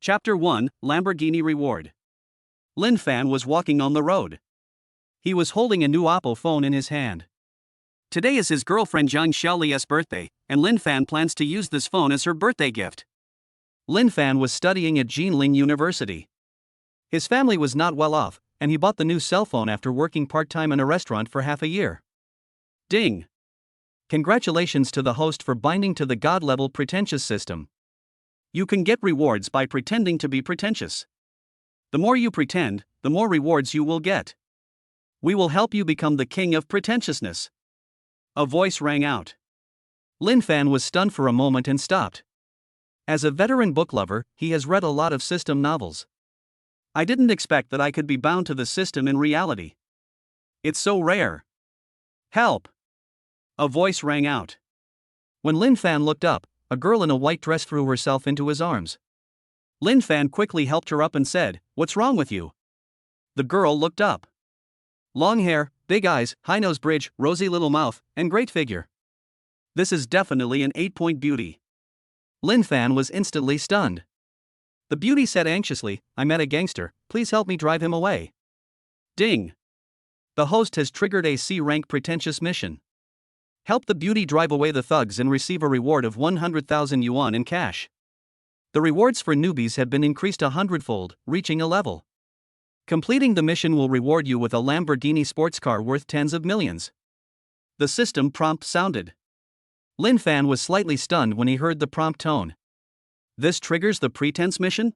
Chapter 1, Lamborghini Reward. Lin Fan was walking on the road. He was holding a new Oppo phone in his hand. Today is his girlfriend Zhang Xiaoli's birthday, and Lin Fan plans to use this phone as her birthday gift. Lin Fan was studying at Jinling University. His family was not well off, and he bought the new cell phone after working part-time in a restaurant for half a year. Ding! Congratulations to the host for binding to the god-level pretentious system. You can get rewards by pretending to be pretentious. The more you pretend, the more rewards you will get. We will help you become the king of pretentiousness. A voice rang out. Lin Fan was stunned for a moment and stopped. As a veteran book lover, he has read a lot of system novels. I didn't expect that I could be bound to the system in reality. It's so rare. Help! A voice rang out. When Lin Fan looked up, a girl in a white dress threw herself into his arms. Lin Fan quickly helped her up and said, "What's wrong with you?" The girl looked up. Long hair, big eyes, high nose bridge, rosy little mouth, and great figure. This is definitely an 8-point beauty. Lin Fan was instantly stunned. The beauty said anxiously, "I met a gangster, please help me drive him away." Ding! The host has triggered a C-rank pretentious mission. Help the beauty drive away the thugs and receive a reward of 100,000 yuan in cash. The rewards for newbies have been increased 100-fold, reaching a level. Completing the mission will reward you with a Lamborghini sports car worth tens of millions. The system prompt sounded. Lin Fan was slightly stunned when he heard the prompt tone. This triggers the pretense mission?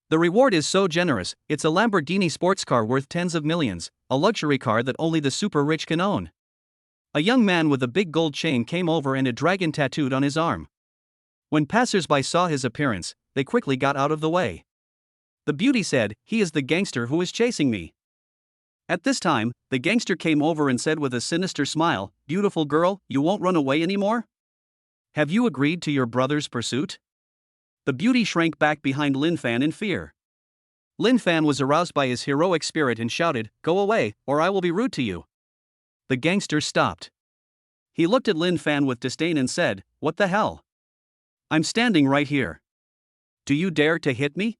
The reward is so generous, it's a Lamborghini sports car worth tens of millions, a luxury car that only the super rich can own. A young man with a big gold chain came over and a dragon tattooed on his arm. When passers-by saw his appearance, they quickly got out of the way. The beauty said, "He is the gangster who is chasing me." At this time, the gangster came over and said with a sinister smile, "Beautiful girl, you won't run away anymore? Have you agreed to your brother's pursuit?" The beauty shrank back behind Lin Fan in fear. Lin Fan was aroused by his heroic spirit and shouted, "Go away, or I will be rude to you." The gangster stopped. He looked at Lin Fan with disdain and said, "What the hell? I'm standing right here. Do you dare to hit me?"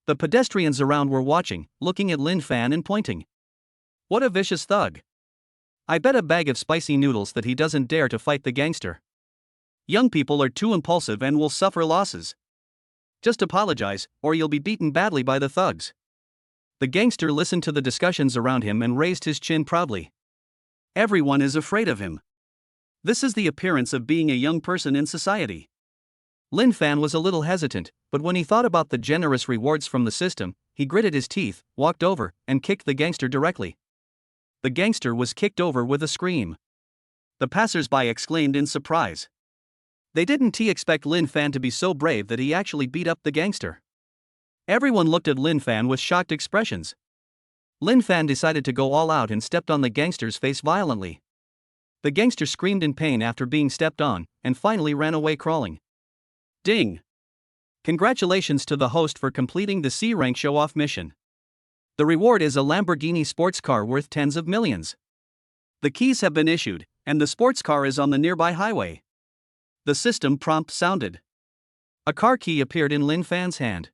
The pedestrians around were watching, looking at Lin Fan and pointing. What a vicious thug. I bet a bag of spicy noodles that he doesn't dare to fight the gangster. Young people are too impulsive and will suffer losses. Just apologize, or you'll be beaten badly by the thugs. The gangster listened to the discussions around him and raised his chin proudly. Everyone is afraid of him. This is the appearance of being a young person in society. Lin Fan was a little hesitant, but when he thought about the generous rewards from the system, he gritted his teeth, walked over, and kicked the gangster directly. The gangster was kicked over with a scream. The passers-by exclaimed in surprise. They didn't expect Lin Fan to be so brave that he actually beat up the gangster. Everyone looked at Lin Fan with shocked expressions. Lin Fan decided to go all out and stepped on the gangster's face violently. The gangster screamed in pain after being stepped on, and finally ran away crawling. Ding! Congratulations to the host for completing the C-rank show-off mission. The reward is a Lamborghini sports car worth tens of millions. The keys have been issued, and the sports car is on the nearby highway. The system prompt sounded. A car key appeared in Lin Fan's hand.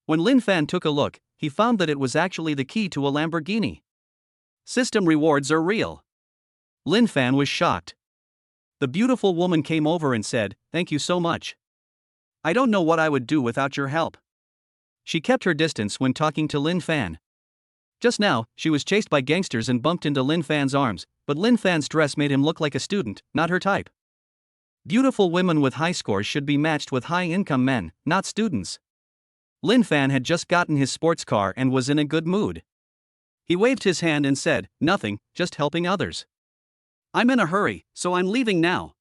When Lin Fan took a look, he found that it was actually the key to a Lamborghini. System rewards are real. Lin Fan was shocked. The beautiful woman came over and said, "Thank you so much. I don't know what I would do without your help." She kept her distance when talking to Lin Fan. Just now, she was chased by gangsters and bumped into Lin Fan's arms, but Lin Fan's dress made him look like a student, not her type. Beautiful women with high scores should be matched with high-income men, not students. Lin Fan had just gotten his sports car and was in a good mood. He waved his hand and said, "Nothing, just helping others. I'm in a hurry, so I'm leaving now."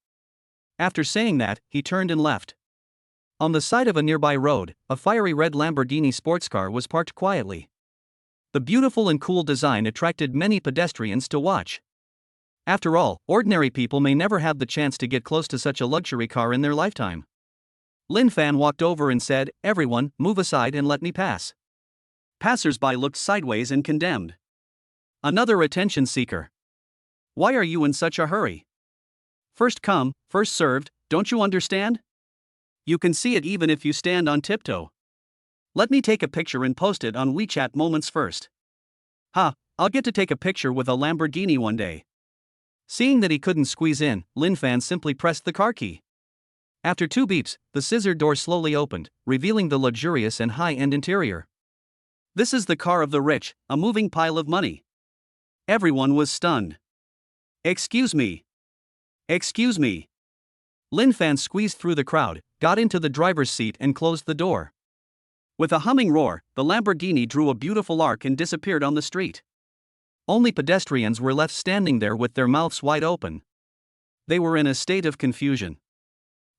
After saying that, he turned and left. On the side of a nearby road, a fiery red Lamborghini sports car was parked quietly. The beautiful and cool design attracted many pedestrians to watch. After all, ordinary people may never have the chance to get close to such a luxury car in their lifetime. Lin Fan walked over and said, "Everyone, move aside and let me pass." Passers-by looked sideways and condemned. Another attention seeker. Why are you in such a hurry? First come, first served, don't you understand? You can see it even if you stand on tiptoe. Let me take a picture and post it on WeChat moments first. Ha, I'll get to take a picture with a Lamborghini one day. Seeing that he couldn't squeeze in, Lin Fan simply pressed the car key. After 2 beeps, the scissor door slowly opened, revealing the luxurious and high-end interior. This is the car of the rich, a moving pile of money. Everyone was stunned. Excuse me. Excuse me. Lin Fan squeezed through the crowd, got into the driver's seat and closed the door. With a humming roar, the Lamborghini drew a beautiful arc and disappeared on the street. Only pedestrians were left standing there with their mouths wide open. They were in a state of confusion.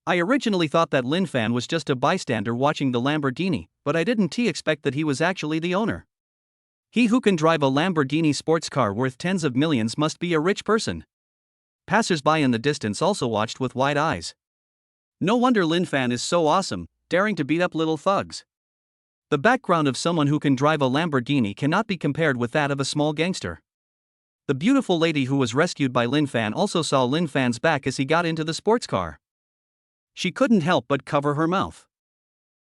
I originally thought that Lin Fan was just a bystander watching the Lamborghini, but I didn't expect that he was actually the owner. He who can drive a Lamborghini sports car worth tens of millions must be a rich person. Passers-by in the distance also watched with wide eyes. No wonder Lin Fan is so awesome, daring to beat up little thugs. The background of someone who can drive a Lamborghini cannot be compared with that of a small gangster. The beautiful lady who was rescued by Lin Fan also saw Lin Fan's back as he got into the sports car. She couldn't help but cover her mouth.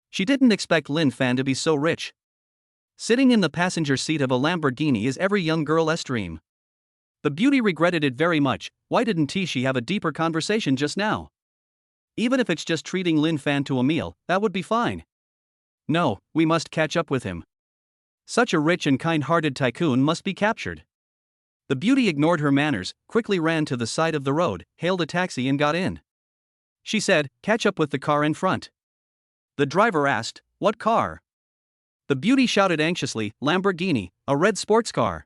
She didn't expect Lin Fan to be so rich. Sitting in the passenger seat of a Lamborghini is every young girl's dream. The beauty regretted it very much. Why didn't she have a deeper conversation just now? Even if it's just treating Lin Fan to a meal, that would be fine. No, we must catch up with him. Such a rich and kind-hearted tycoon must be captured. The beauty ignored her manners, quickly ran to the side of the road, hailed a taxi and got in. She said, "Catch up with the car in front." The driver asked, "What car?" The beauty shouted anxiously, "Lamborghini, a red sports car."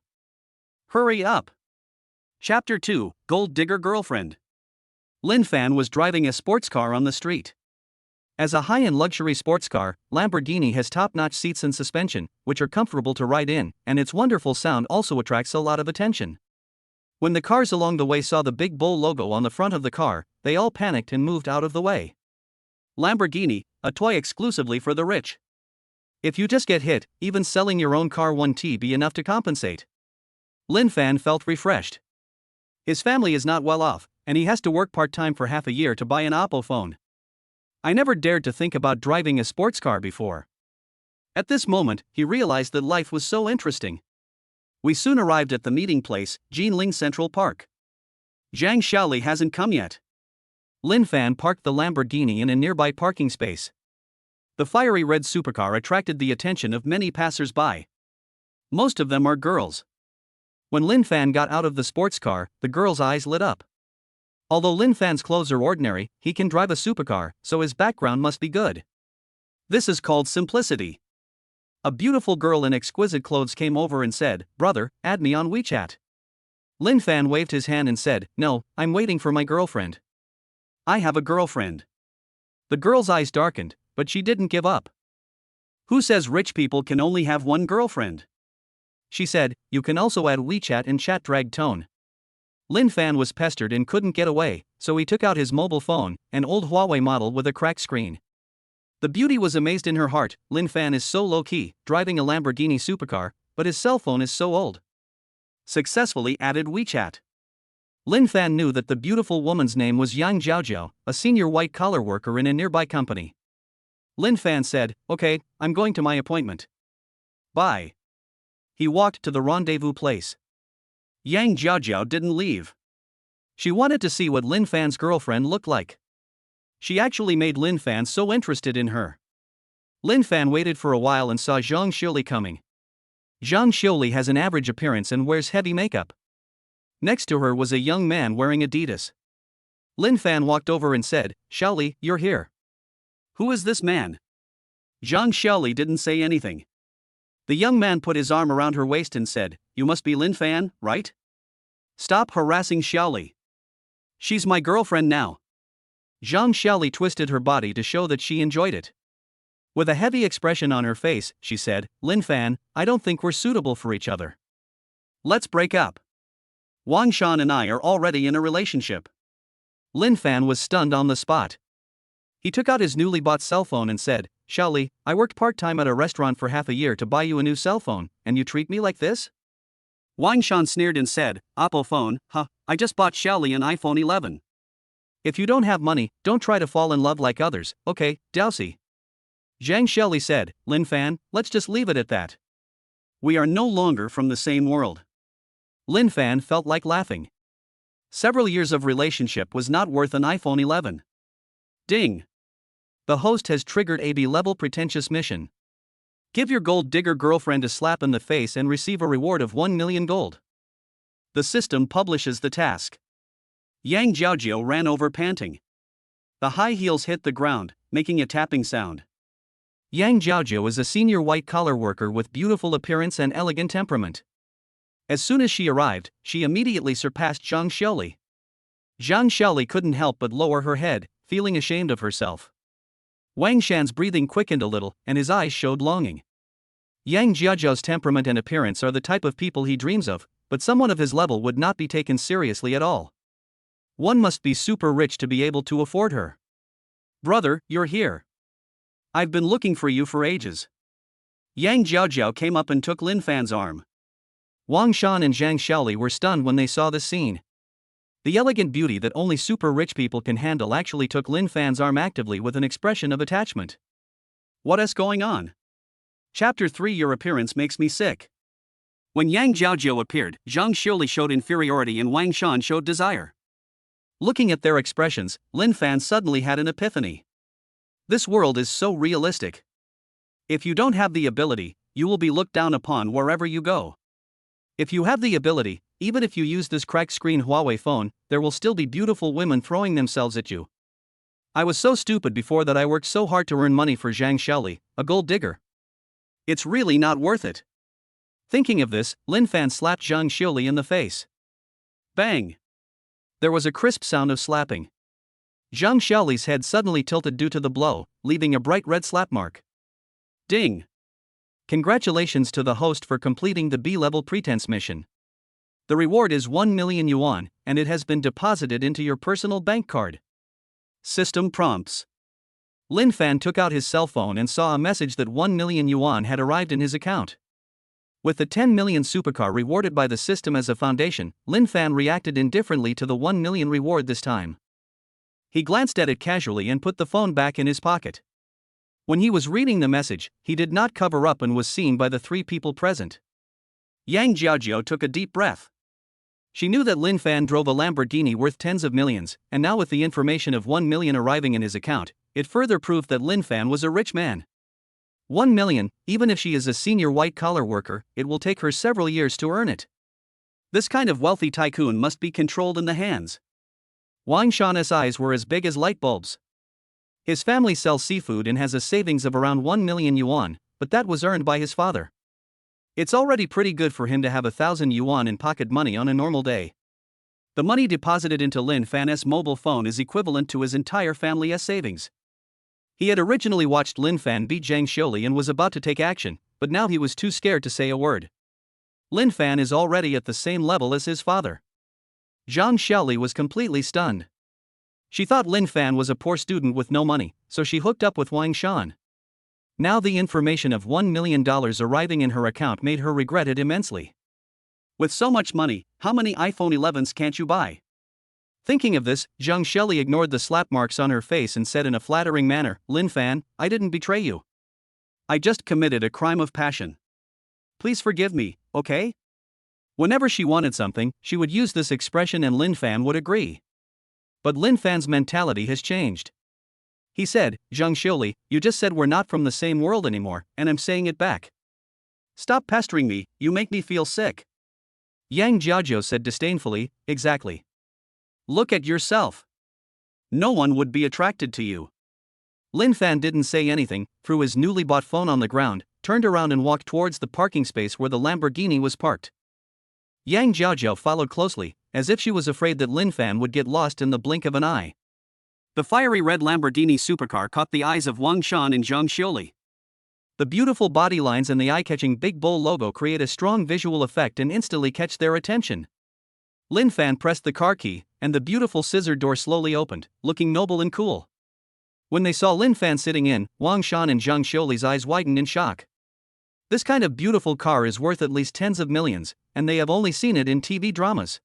Hurry up. Chapter 2, Gold Digger Girlfriend. Lin Fan was driving a sports car on the street. As a high-end luxury sports car, Lamborghini has top-notch seats and suspension, which are comfortable to ride in, and its wonderful sound also attracts a lot of attention. When the cars along the way saw the big bull logo on the front of the car, they all panicked and moved out of the way. Lamborghini, a toy exclusively for the rich. If you just get hit, even selling your own car won't be enough to compensate. Lin Fan felt refreshed. His family is not well off, and he has to work part-time for half a year to buy an Oppo phone. I never dared to think about driving a sports car before. At this moment, he realized that life was so interesting. We soon arrived at the meeting place, Jinling Central Park. Zhang Xiaoli hasn't come yet. Lin Fan parked the Lamborghini in a nearby parking space. The fiery red supercar attracted the attention of many passers-by. Most of them are girls. When Lin Fan got out of the sports car, the girls' eyes lit up. Although Lin Fan's clothes are ordinary, he can drive a supercar, so his background must be good. This is called simplicity. A beautiful girl in exquisite clothes came over and said, "Brother, add me on WeChat." Lin Fan waved his hand and said, "No, I'm waiting for my girlfriend." "I have a girlfriend." The girl's eyes darkened, but she didn't give up. "Who says rich people can only have one girlfriend?" She said, "You can also add WeChat in chat drag tone." Lin Fan was pestered and couldn't get away, so he took out his mobile phone, an old Huawei model with a cracked screen. The beauty was amazed in her heart. Lin Fan is so low-key, driving a Lamborghini supercar, but his cell phone is so old. Successfully added WeChat. Lin Fan knew that the beautiful woman's name was Yang Jiaojiao, a senior white-collar worker in a nearby company. Lin Fan said, "Okay, I'm going to my appointment. Bye." He walked to the rendezvous place. Yang Jiaojiao didn't leave. She wanted to see what Lin Fan's girlfriend looked like. She actually made Lin Fan so interested in her. Lin Fan waited for a while and saw Zhang Xiuli coming. Zhang Xiuli has an average appearance and wears heavy makeup. Next to her was a young man wearing Adidas. Lin Fan walked over and said, "Xiaoli, you're here." "Who is this man?" Zhang Xiaoli didn't say anything. The young man put his arm around her waist and said, "You must be Lin Fan, right? Stop harassing Xiaoli. She's my girlfriend now." Zhang Xiaoli twisted her body to show that she enjoyed it. With a heavy expression on her face, she said, "Lin Fan, I don't think we're suitable for each other. Let's break up. Wang Shan and I are already in a relationship." Lin Fan was stunned on the spot. He took out his newly bought cell phone and said, "Xiaoli, I worked part-time at a restaurant for half a year to buy you a new cell phone, and you treat me like this?" Wang Shan sneered and said, "Oppo phone, huh, I just bought Xiaoli an iPhone 11. If you don't have money, don't try to fall in love like others, okay, Dowsy?" Zhang Shelley said, Lin Fan, let's just leave it at that. We are no longer from the same world. Lin Fan felt like laughing. Several years of relationship was not worth an iPhone 11. Ding! The host has triggered a B-level pretentious mission. Give your gold digger girlfriend a slap in the face and receive a reward of 1 million gold. The system publishes the task. Yang Jiaojiao ran over panting. The high heels hit the ground, making a tapping sound. Yang Jiaojiao is a senior white-collar worker with beautiful appearance and elegant temperament. As soon as she arrived, she immediately surpassed Zhang Xiaoli. Zhang Xiaoli couldn't help but lower her head, feeling ashamed of herself. Wang Shan's breathing quickened a little, and his eyes showed longing. Yang Jiajiao's temperament and appearance are the type of people he dreams of, but someone of his level would not be taken seriously at all. One must be super rich to be able to afford her. Brother, you're here. I've been looking for you for ages. Yang Jiaojiao came up and took Lin Fan's arm. Wang Shan and Zhang Xiaoli were stunned when they saw this scene. The elegant beauty that only super rich people can handle actually took Lin Fan's arm actively with an expression of attachment. What is going on? Chapter 3 Your appearance makes me sick. When Yang Jiaojiao appeared, Zhang Xiaoli showed inferiority and Wang Shan showed desire. Looking at their expressions, Lin Fan suddenly had an epiphany. This world is so realistic. If you don't have the ability, you will be looked down upon wherever you go. If you have the ability, even if you use this cracked screen Huawei phone, there will still be beautiful women throwing themselves at you. I was so stupid before that I worked so hard to earn money for Zhang Xiaoli, a gold digger. It's really not worth it. Thinking of this, Lin Fan slapped Zhang Xiaoli in the face. Bang! There was a crisp sound of slapping. Zhang Xiaoli's head suddenly tilted due to the blow, leaving a bright red slap mark. Ding! Congratulations to the host for completing the B-level pretense mission. The reward is 1 million yuan, and it has been deposited into your personal bank card. System prompts. Lin Fan took out his cell phone and saw a message that 1 million yuan had arrived in his account. With the 10 million supercar rewarded by the system as a foundation, Lin Fan reacted indifferently to the 1 million reward this time. He glanced at it casually and put the phone back in his pocket. When he was reading the message, he did not cover up and was seen by the three people present. Yang Jiaojiao took a deep breath. She knew that Lin Fan drove a Lamborghini worth tens of millions, and now with the information of 1 million arriving in his account, it further proved that Lin Fan was a rich man. 1 million, even if she is a senior white-collar worker, it will take her several years to earn it. This kind of wealthy tycoon must be controlled in the hands. Wang Shan's eyes were as big as light bulbs. His family sells seafood and has a savings of around 1 million yuan, but that was earned by his father. It's already pretty good for him to have 1,000 yuan in pocket money on a normal day. The money deposited into Lin Fan's mobile phone is equivalent to his entire family's savings. He had originally watched Lin Fan beat Zhang Xiaoli and was about to take action, but now he was too scared to say a word. Lin Fan is already at the same level as his father. Zhang Xiaoli was completely stunned. She thought Lin Fan was a poor student with no money, so she hooked up with Wang Shan. Now the information of $1 million arriving in her account made her regret it immensely. With so much money, how many iPhone 11s can't you buy? Thinking of this, Zhang Xiaoli ignored the slap marks on her face and said in a flattering manner, Lin Fan, I didn't betray you. I just committed a crime of passion. Please forgive me, okay? Whenever she wanted something, she would use this expression and Lin Fan would agree. But Lin Fan's mentality has changed. He said, Zhang Xiaoli, you just said we're not from the same world anymore, and I'm saying it back. Stop pestering me, you make me feel sick. Yang Jiaojiao said disdainfully, exactly. Look at yourself. No one would be attracted to you. Lin Fan didn't say anything, threw his newly bought phone on the ground, turned around and walked towards the parking space where the Lamborghini was parked. Yang Jiaojiao followed closely, as if she was afraid that Lin Fan would get lost in the blink of an eye. The fiery red Lamborghini supercar caught the eyes of Wang Shan and Zhang Xiaoli. The beautiful body lines and the eye-catching Big Bull logo create a strong visual effect and instantly catch their attention. Lin Fan pressed the car key, and the beautiful scissor door slowly opened, looking noble and cool. When they saw Lin Fan sitting in, Wang Shan and Zhang Xiaoli's eyes widened in shock. This kind of beautiful car is worth at least tens of millions, and they have only seen it in TV dramas.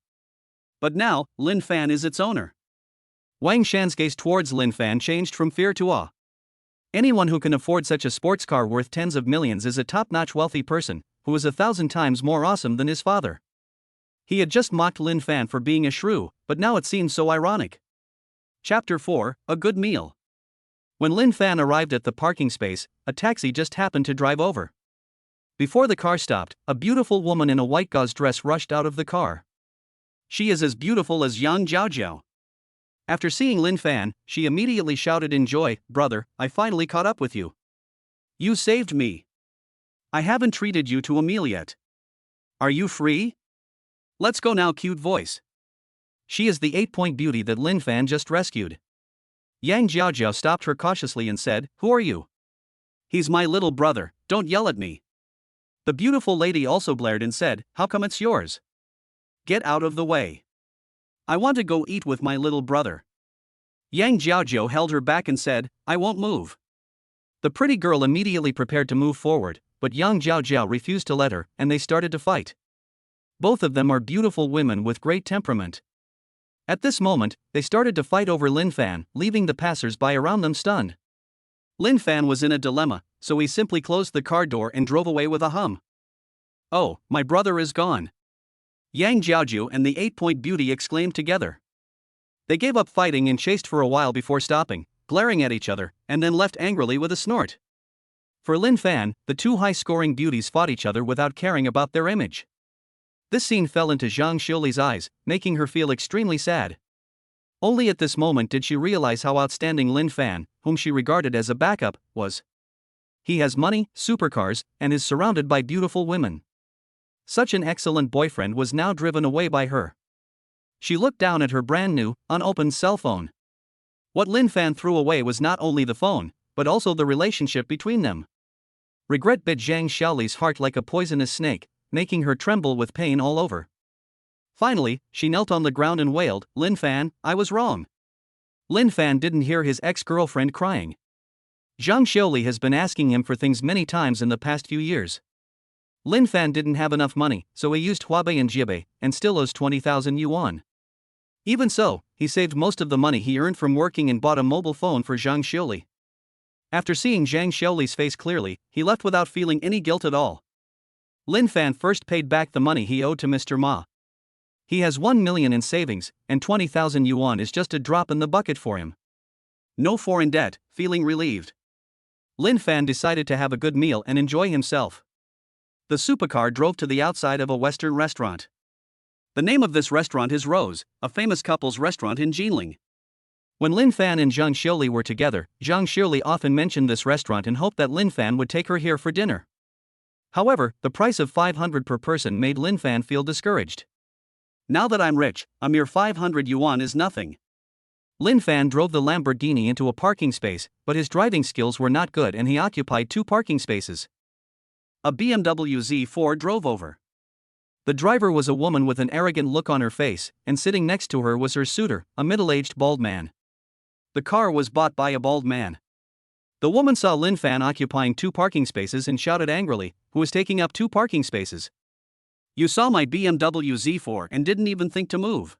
But now, Lin Fan is its owner. Wang Shan's gaze towards Lin Fan changed from fear to awe. Anyone who can afford such a sports car worth tens of millions is a top-notch wealthy person, who is 1,000 times more awesome than his father. He had just mocked Lin Fan for being a shrew, but now it seems so ironic. Chapter 4, A Good Meal. When Lin Fan arrived at the parking space, a taxi just happened to drive over. Before the car stopped, a beautiful woman in a white gauze dress rushed out of the car. She is as beautiful as Yang Jiaojiao. After seeing Lin Fan, she immediately shouted in joy, "Brother, I finally caught up with you. You saved me. I haven't treated you to a meal yet. Are you free? Let's go now." Cute voice. She is the 8-point beauty that Lin Fan just rescued. Yang Jiaojiao stopped her cautiously and said, "Who are you?" "He's my little brother, don't yell at me." The beautiful lady also blared and said, "How come it's yours? Get out of the way. I want to go eat with my little brother." Yang Jiaojiao held her back and said, "I won't move." The pretty girl immediately prepared to move forward, but Yang Jiaojiao refused to let her, and they started to fight. Both of them are beautiful women with great temperament. At this moment, they started to fight over Lin Fan, leaving the passers-by around them stunned. Lin Fan was in a dilemma, so he simply closed the car door and drove away with a hum. "Oh, my brother is gone." Yang Jiaojiao and the 8-point beauty exclaimed together. They gave up fighting and chased for a while before stopping, glaring at each other, and then left angrily with a snort. For Lin Fan, the two high-scoring beauties fought each other without caring about their image. This scene fell into Zhang Xiuli's eyes, making her feel extremely sad. Only at this moment did she realize how outstanding Lin Fan, whom she regarded as a backup, was. He has money, supercars, and is surrounded by beautiful women. Such an excellent boyfriend was now driven away by her. She looked down at her brand new, unopened cell phone. What Lin Fan threw away was not only the phone, but also the relationship between them. Regret bit Zhang Xiaoli's heart like a poisonous snake, making her tremble with pain all over. Finally, she knelt on the ground and wailed, "Lin Fan, I was wrong." Lin Fan didn't hear his ex-girlfriend crying. Zhang Xiaoli has been asking him for things many times in the past few years. Lin Fan didn't have enough money, so he used Huabei and Jiabei, and still owes 20,000 yuan. Even so, he saved most of the money he earned from working and bought a mobile phone for Zhang Xiaoli. After seeing Zhang Xiaoli's face clearly, he left without feeling any guilt at all. Lin Fan first paid back the money he owed to Mr. Ma. He has 1 million in savings, and 20,000 yuan is just a drop in the bucket for him. No foreign debt, feeling relieved. Lin Fan decided to have a good meal and enjoy himself. The supercar drove to the outside of a Western restaurant. The name of this restaurant is Rose, a famous couple's restaurant in Jinling. When Lin Fan and Zhang Xiaoli were together, Zhang Xiaoli often mentioned this restaurant and hoped that Lin Fan would take her here for dinner. However, the price of 500 per person made Lin Fan feel discouraged. "Now that I'm rich, a mere 500 yuan is nothing." Lin Fan drove the Lamborghini into a parking space, but his driving skills were not good and he occupied 2 parking spaces. A BMW Z4 drove over. The driver was a woman with an arrogant look on her face, and sitting next to her was her suitor, a middle-aged bald man. The car was bought by a bald man. The woman saw Lin Fan occupying 2 parking spaces and shouted angrily, "Who is taking up 2 parking spaces? You saw my BMW Z4 and didn't even think to move."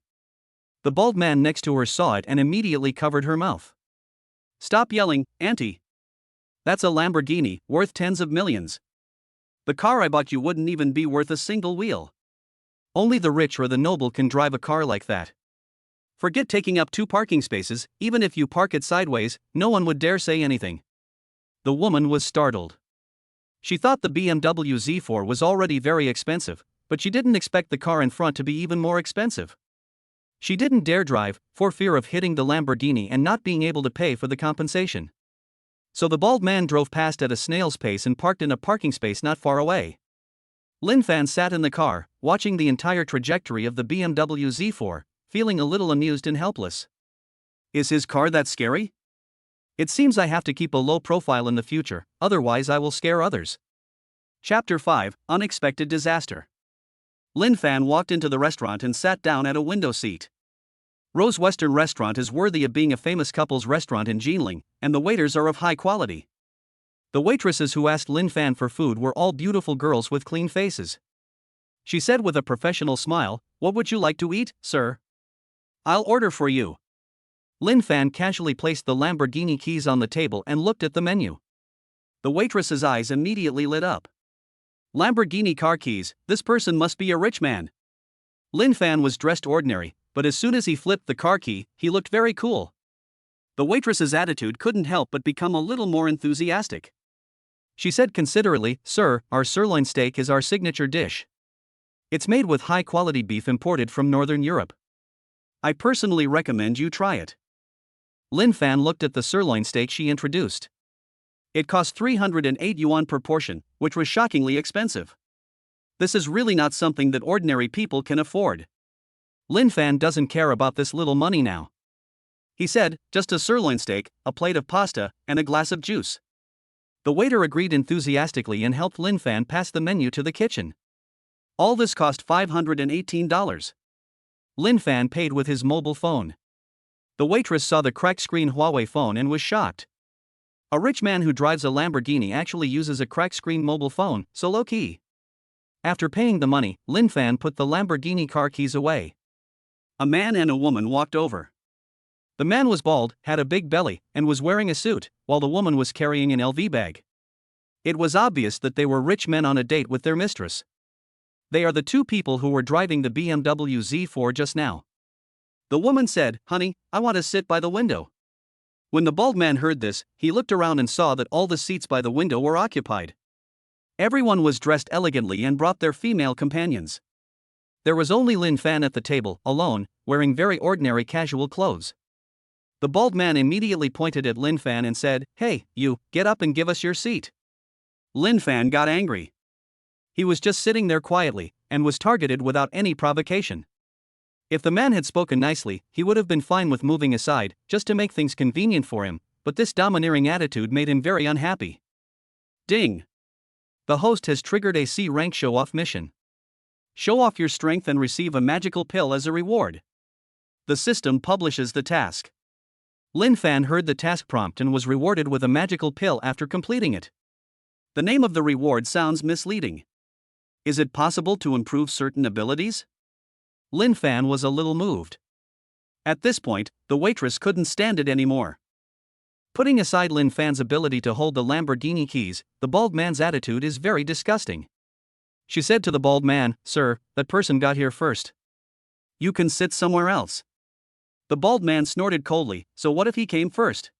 The bald man next to her saw it and immediately covered her mouth. "Stop yelling, auntie. That's a Lamborghini, worth tens of millions. The car I bought you wouldn't even be worth a single wheel. Only the rich or the noble can drive a car like that. Forget taking up 2 parking spaces, even if you park it sideways, no one would dare say anything." The woman was startled. She thought the BMW Z4 was already very expensive, but she didn't expect the car in front to be even more expensive. She didn't dare drive, for fear of hitting the Lamborghini and not being able to pay for the compensation. So the bald man drove past at a snail's pace and parked in a parking space not far away. Lin Fan sat in the car, watching the entire trajectory of the BMW Z4, feeling a little amused and helpless. Is his car that scary? It seems I have to keep a low profile in the future, otherwise I will scare others. Chapter 5, Unexpected Disaster. Lin Fan walked into the restaurant and sat down at a window seat. Rose Western Restaurant is worthy of being a famous couple's restaurant in Jinling, and the waiters are of high quality. The waitresses who asked Lin Fan for food were all beautiful girls with clean faces. She said with a professional smile, "What would you like to eat, sir?" "I'll order for you." Lin Fan casually placed the Lamborghini keys on the table and looked at the menu. The waitress's eyes immediately lit up. Lamborghini car keys, this person must be a rich man. Lin Fan was dressed ordinary, but as soon as he flipped the car key, he looked very cool. The waitress's attitude couldn't help but become a little more enthusiastic. She said considerately, "Sir, our sirloin steak is our signature dish. It's made with high-quality beef imported from Northern Europe. I personally recommend you try it." Lin Fan looked at the sirloin steak she introduced. It cost 308 yuan per portion, which was shockingly expensive. This is really not something that ordinary people can afford. Lin Fan doesn't care about this little money now. He said, "Just a sirloin steak, a plate of pasta, and a glass of juice." The waiter agreed enthusiastically and helped Lin Fan pass the menu to the kitchen. All this cost $518. Lin Fan paid with his mobile phone. The waitress saw the cracked screen Huawei phone and was shocked. A rich man who drives a Lamborghini actually uses a cracked screen mobile phone, so low-key. After paying the money, Lin Fan put the Lamborghini car keys away. A man and a woman walked over. The man was bald, had a big belly, and was wearing a suit, while the woman was carrying an LV bag. It was obvious that they were rich men on a date with their mistress. They are the two people who were driving the BMW Z4 just now. The woman said, "Honey, I want to sit by the window." When the bald man heard this, he looked around and saw that all the seats by the window were occupied. Everyone was dressed elegantly and brought their female companions. There was only Lin Fan at the table, alone, wearing very ordinary casual clothes. The bald man immediately pointed at Lin Fan and said, "Hey, you, get up and give us your seat." Lin Fan got angry. He was just sitting there quietly, and was targeted without any provocation. If the man had spoken nicely, he would have been fine with moving aside, just to make things convenient for him, but this domineering attitude made him very unhappy. Ding! The host has triggered a C-rank show-off mission. Show off your strength and receive a magical pill as a reward. The system publishes the task. Lin Fan heard the task prompt and was rewarded with a magical pill after completing it. The name of the reward sounds misleading. Is it possible to improve certain abilities? Lin Fan was a little moved. At this point, the waitress couldn't stand it anymore. Putting aside Lin Fan's ability to hold the Lamborghini keys, the bald man's attitude is very disgusting. She said to the bald man, "Sir, that person got here first. You can sit somewhere else." The bald man snorted coldly, "So what if he came first?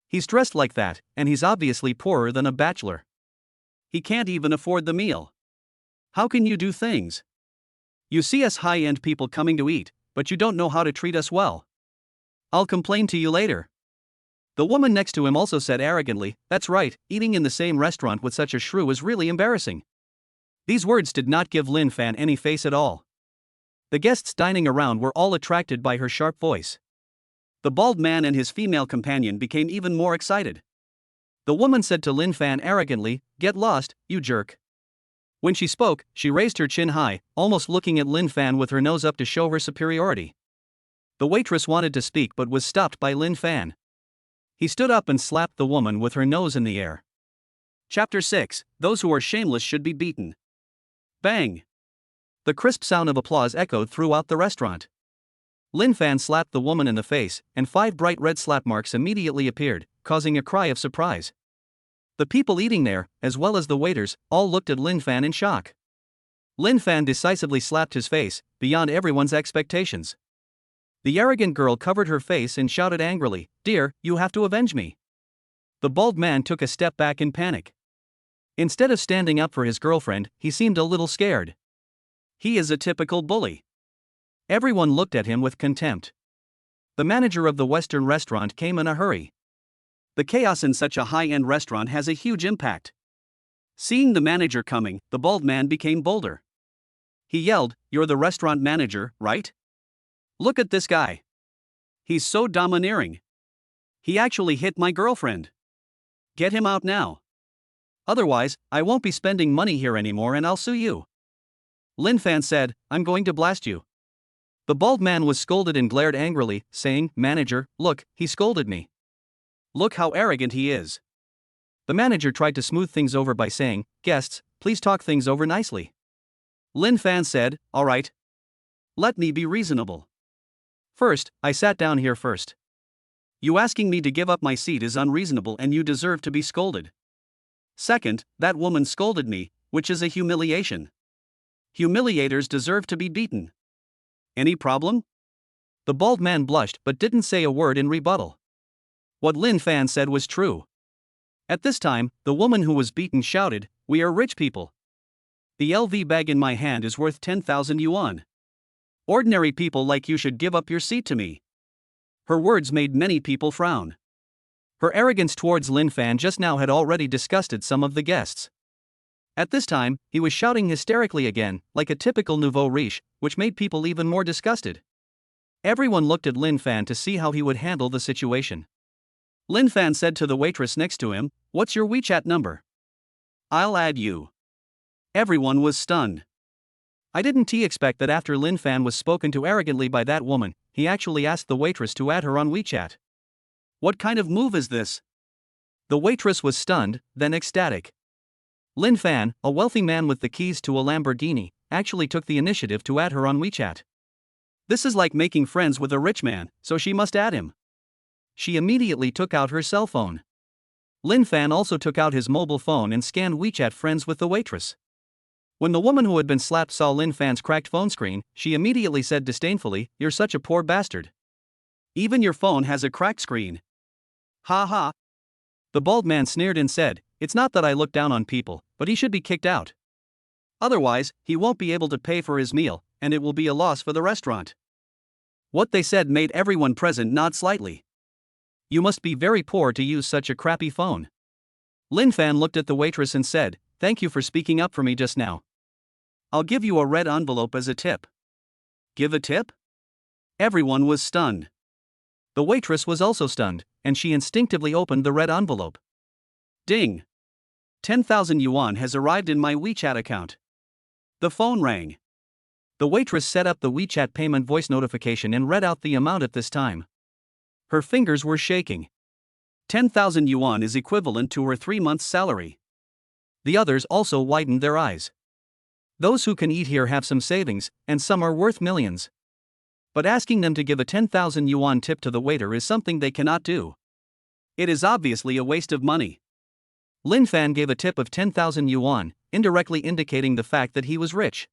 He's dressed like that, and he's obviously poorer than a bachelor. He can't even afford the meal. How can you do things? You see us high-end people coming to eat, but you don't know how to treat us well. I'll complain to you later." The woman next to him also said arrogantly, "That's right, eating in the same restaurant with such a shrew is really embarrassing." These words did not give Lin Fan any face at all. The guests dining around were all attracted by her sharp voice. The bald man and his female companion became even more excited. The woman said to Lin Fan arrogantly, "Get lost, you jerk." When she spoke, she raised her chin high, almost looking at Lin Fan with her nose up to show her superiority. The waitress wanted to speak but was stopped by Lin Fan. He stood up and slapped the woman with her nose in the air. Chapter 6, Those who are shameless should be beaten. Bang! The crisp sound of applause echoed throughout the restaurant. Lin Fan slapped the woman in the face, and 5 bright red slap marks immediately appeared, causing a cry of surprise. The people eating there, as well as the waiters, all looked at Lin Fan in shock. Lin Fan decisively slapped his face, beyond everyone's expectations. The arrogant girl covered her face and shouted angrily, "Dear, you have to avenge me." The bald man took a step back in panic. Instead of standing up for his girlfriend, he seemed a little scared. He is a typical bully. Everyone looked at him with contempt. The manager of the Western restaurant came in a hurry. The chaos in such a high-end restaurant has a huge impact. Seeing the manager coming, the bald man became bolder. He yelled, "You're the restaurant manager, right? Look at this guy. He's so domineering. He actually hit my girlfriend. Get him out now. Otherwise, I won't be spending money here anymore and I'll sue you." Lin Fan said, "I'm going to blast you." The bald man was scolded and glared angrily, saying, "Manager, look, he scolded me. Look how arrogant he is." The manager tried to smooth things over by saying, "Guests, please talk things over nicely." Lin Fan said, "All right. Let me be reasonable. First, I sat down here first. You asking me to give up my seat is unreasonable and you deserve to be scolded. Second, that woman scolded me, which is a humiliation. Humiliators deserve to be beaten. Any problem? The bald man blushed but didn't say a word in rebuttal. What Lin Fan said was true. At this time, the woman who was beaten shouted, "We are rich people. The LV bag in my hand is worth 10,000 yuan. Ordinary people like you should give up your seat to me." Her words made many people frown. Her arrogance towards Lin Fan just now had already disgusted some of the guests. At this time, he was shouting hysterically again, like a typical nouveau riche, which made people even more disgusted. Everyone looked at Lin Fan to see how he would handle the situation. Lin Fan said to the waitress next to him, "What's your WeChat number? I'll add you." Everyone was stunned. I didn't expect that after Lin Fan was spoken to arrogantly by that woman, he actually asked the waitress to add her on WeChat. What kind of move is this? The waitress was stunned, then ecstatic. Lin Fan, a wealthy man with the keys to a Lamborghini, actually took the initiative to add her on WeChat. This is like making friends with a rich man, so she must add him. She immediately took out her cell phone. Lin Fan also took out his mobile phone and scanned WeChat friends with the waitress. When the woman who had been slapped saw Lin Fan's cracked phone screen, she immediately said disdainfully, "You're such a poor bastard. Even your phone has a cracked screen." Ha ha. The bald man sneered and said, "It's not that I look down on people, but he should be kicked out. Otherwise, he won't be able to pay for his meal, and it will be a loss for the restaurant." What they said made everyone present nod slightly. You must be very poor to use such a crappy phone. Lin Fan looked at the waitress and said, "Thank you for speaking up for me just now. I'll give you a red envelope as a tip." Give a tip? Everyone was stunned. The waitress was also stunned, and she instinctively opened the red envelope. Ding! 10,000 yuan has arrived in my WeChat account. The phone rang. The waitress set up the WeChat payment voice notification and read out the amount at this time. Her fingers were shaking. 10,000 yuan is equivalent to her 3 months' salary. The others also widened their eyes. Those who can eat here have some savings, and some are worth millions. But asking them to give a 10,000 yuan tip to the waiter is something they cannot do. It is obviously a waste of money. Lin Fan gave a tip of 10,000 yuan, indirectly indicating the fact that he was rich.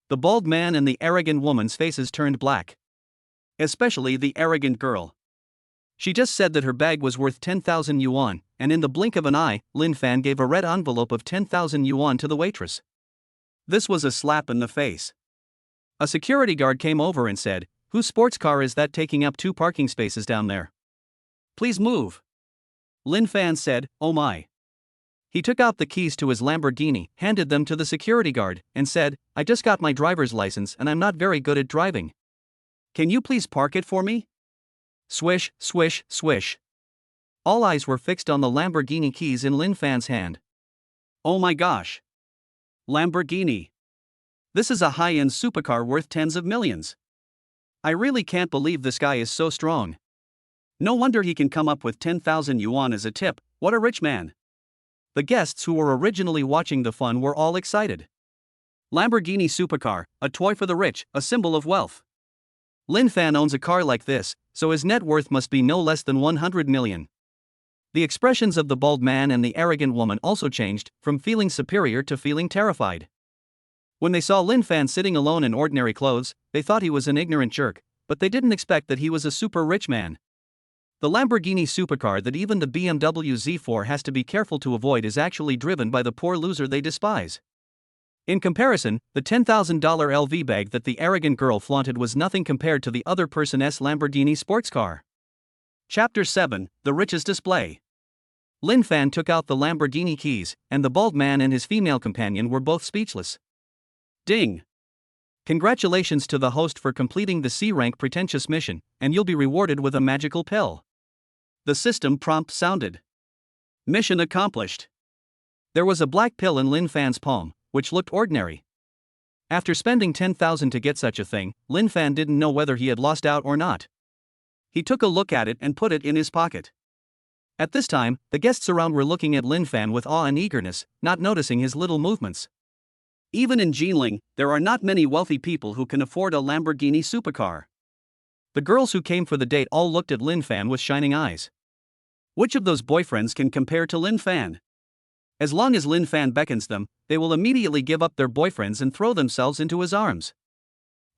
The bald man and the arrogant woman's faces turned black. Especially the arrogant girl. She just said that her bag was worth 10,000 yuan, and in the blink of an eye, Lin Fan gave a red envelope of 10,000 yuan to the waitress. This was a slap in the face. A security guard came over and said, "Whose sports car is that taking up 2 parking spaces down there? Please move." Lin Fan said, "Oh my." He took out the keys to his Lamborghini, handed them to the security guard, and said, "I just got my driver's license and I'm not very good at driving. Can you please park it for me?" Swish, swish, swish. All eyes were fixed on the Lamborghini keys in Lin Fan's hand. Oh my gosh. Lamborghini. This is a high-end supercar worth tens of millions. I really can't believe this guy is so strong. No wonder he can come up with 10,000 yuan as a tip. What a rich man. The guests who were originally watching the fun were all excited. Lamborghini supercar, a toy for the rich, a symbol of wealth. Lin Fan owns a car like this, so his net worth must be no less than 100 million. The expressions of the bald man and the arrogant woman also changed, from feeling superior to feeling terrified. When they saw Lin Fan sitting alone in ordinary clothes, they thought he was an ignorant jerk, but they didn't expect that he was a super rich man. The Lamborghini supercar that even the BMW Z4 has to be careful to avoid is actually driven by the poor loser they despise. In comparison, the $10,000 LV bag that the arrogant girl flaunted was nothing compared to the other person's Lamborghini sports car. Chapter 7, The Richest Display. Lin Fan took out the Lamborghini keys, and the bald man and his female companion were both speechless. Ding! Congratulations to the host for completing the C-rank pretentious mission, and you'll be rewarded with a magical pill. The system prompt sounded. Mission accomplished. There was a black pill in Lin Fan's palm, which looked ordinary. After spending 10,000 to get such a thing, Lin Fan didn't know whether he had lost out or not. He took a look at it and put it in his pocket. At this time, the guests around were looking at Lin Fan with awe and eagerness, not noticing his little movements. Even in Jinling, there are not many wealthy people who can afford a Lamborghini supercar. The girls who came for the date all looked at Lin Fan with shining eyes. Which of those boyfriends can compare to Lin Fan? As long as Lin Fan beckons them, they will immediately give up their boyfriends and throw themselves into his arms.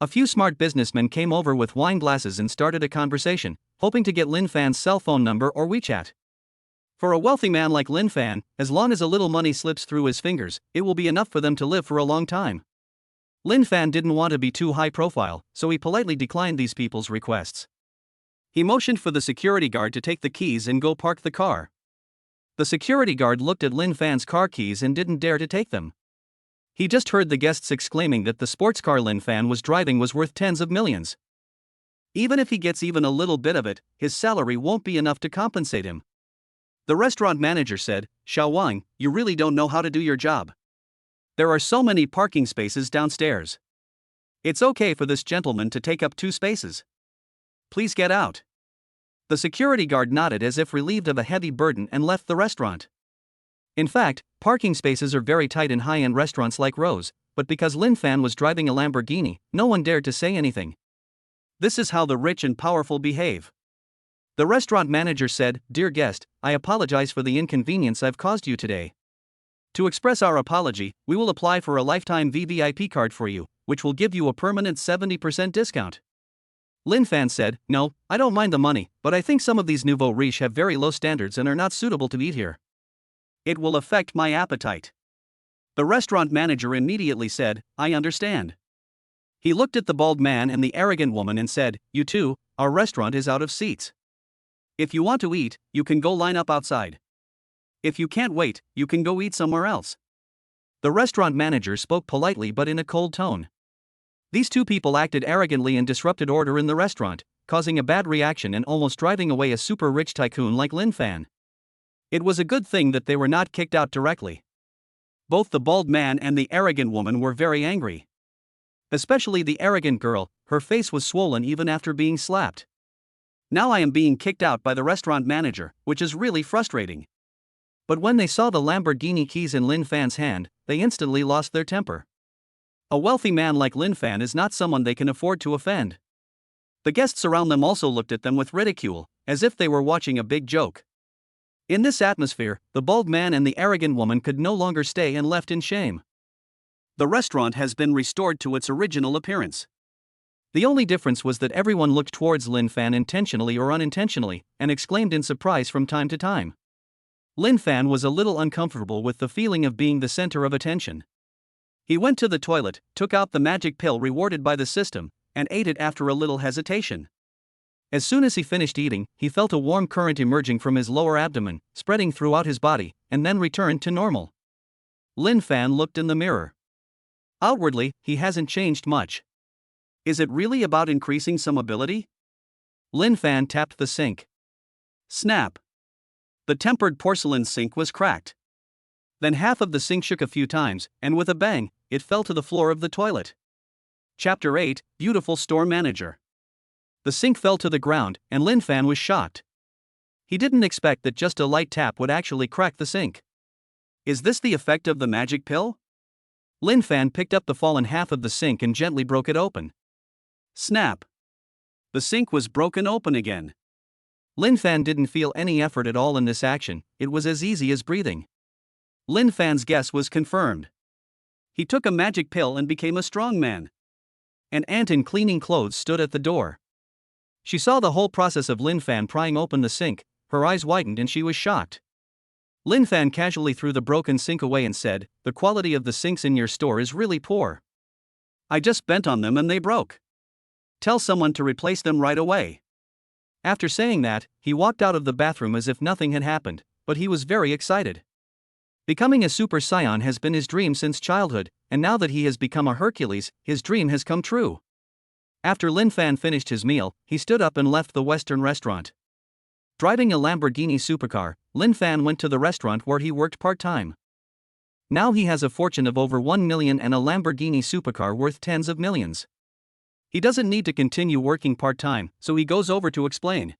A few smart businessmen came over with wine glasses and started a conversation, hoping to get Lin Fan's cell phone number or WeChat. For a wealthy man like Lin Fan, as long as a little money slips through his fingers, it will be enough for them to live for a long time. Lin Fan didn't want to be too high profile, so he politely declined these people's requests. He motioned for the security guard to take the keys and go park the car. The security guard looked at Lin Fan's car keys and didn't dare to take them. He just heard the guests exclaiming that the sports car Lin Fan was driving was worth tens of millions. Even if he gets even a little bit of it, his salary won't be enough to compensate him. The restaurant manager said, "Xiao Wang, you really don't know how to do your job. There are so many parking spaces downstairs. It's okay for this gentleman to take up 2 spaces. Please get out." The security guard nodded as if relieved of a heavy burden and left the restaurant. In fact, parking spaces are very tight in high-end restaurants like Rose, but because Lin Fan was driving a Lamborghini, no one dared to say anything. This is how the rich and powerful behave. The restaurant manager said, "Dear guest, I apologize for the inconvenience I've caused you today. To express our apology, we will apply for a lifetime VVIP card for you, which will give you a permanent 70% discount." Lin Fan said, "No, I don't mind the money, but I think some of these nouveau riche have very low standards and are not suitable to eat here. It will affect my appetite." The restaurant manager immediately said, "I understand." He looked at the bald man and the arrogant woman and said, "You two, our restaurant is out of seats. If you want to eat, you can go line up outside. If you can't wait, you can go eat somewhere else." The restaurant manager spoke politely but in a cold tone. These 2 people acted arrogantly and disrupted order in the restaurant, causing a bad reaction and almost driving away a super rich tycoon like Lin Fan. It was a good thing that they were not kicked out directly. Both the bald man and the arrogant woman were very angry. Especially the arrogant girl, her face was swollen even after being slapped. "Now I am being kicked out by the restaurant manager, which is really frustrating." But when they saw the Lamborghini keys in Lin Fan's hand, they instantly lost their temper. A wealthy man like Lin Fan is not someone they can afford to offend. The guests around them also looked at them with ridicule, as if they were watching a big joke. In this atmosphere, the bald man and the arrogant woman could no longer stay and left in shame. The restaurant has been restored to its original appearance. The only difference was that everyone looked towards Lin Fan intentionally or unintentionally, and exclaimed in surprise from time to time. Lin Fan was a little uncomfortable with the feeling of being the center of attention. He went to the toilet, took out the magic pill rewarded by the system, and ate it after a little hesitation. As soon as he finished eating, he felt a warm current emerging from his lower abdomen, spreading throughout his body, and then returned to normal. Lin Fan looked in the mirror. Outwardly, he hasn't changed much. Is it really about increasing some ability? Lin Fan tapped the sink. Snap! The tempered porcelain sink was cracked. Then half of the sink shook a few times, and with a bang, it fell to the floor of the toilet. Chapter 8, Beautiful Store Manager. The sink fell to the ground, and Lin Fan was shocked. He didn't expect that just a light tap would actually crack the sink. Is this the effect of the magic pill? Lin Fan picked up the fallen half of the sink and gently broke it open. Snap! The sink was broken open again. Lin Fan didn't feel any effort at all in this action, it was as easy as breathing. Lin Fan's guess was confirmed. He took a magic pill and became a strong man. An ant in cleaning clothes stood at the door. She saw the whole process of Lin Fan prying open the sink, her eyes widened and she was shocked. Lin Fan casually threw the broken sink away and said, "The quality of the sinks in your store is really poor. I just bent on them and they broke. Tell someone to replace them right away." After saying that, he walked out of the bathroom as if nothing had happened, but he was very excited. Becoming a Super Saiyan has been his dream since childhood, and now that he has become a Hercules, his dream has come true. After Lin Fan finished his meal, he stood up and left the Western restaurant. Driving a Lamborghini supercar, Lin Fan went to the restaurant where he worked part-time. Now he has a fortune of over 1 million and a Lamborghini supercar worth tens of millions. He doesn't need to continue working part-time, so he goes over to explain.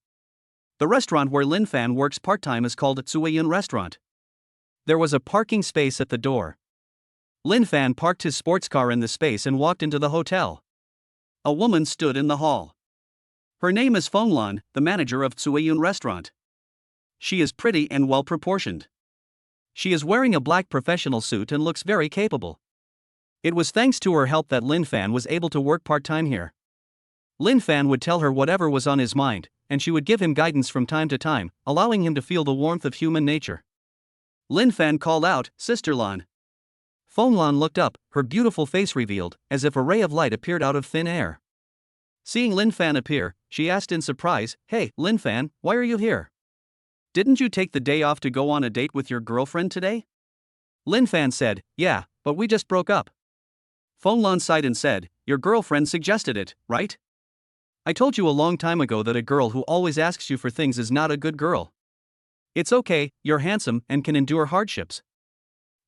The restaurant where Lin Fan works part-time is called Tsueyun Restaurant. There was a parking space at the door. Lin Fan parked his sports car in the space and walked into the hotel. A woman stood in the hall. Her name is Fong Lan, the manager of Tsueyun restaurant. She is pretty and well proportioned. She is wearing a black professional suit and looks very capable. It was thanks to her help that Lin Fan was able to work part-time here. Lin Fan would tell her whatever was on his mind, and she would give him guidance from time to time, allowing him to feel the warmth of human nature. Lin Fan called out, "Sister Lan." Fong Lan looked up, her beautiful face revealed, as if a ray of light appeared out of thin air. Seeing Lin Fan appear, she asked in surprise, "Hey, Lin Fan, why are you here? Didn't you take the day off to go on a date with your girlfriend today?" Lin Fan said, "Yeah, but we just broke up." Fong Lan sighed and said, "Your girlfriend suggested it, right? I told you a long time ago that a girl who always asks you for things is not a good girl. It's okay, you're handsome and can endure hardships.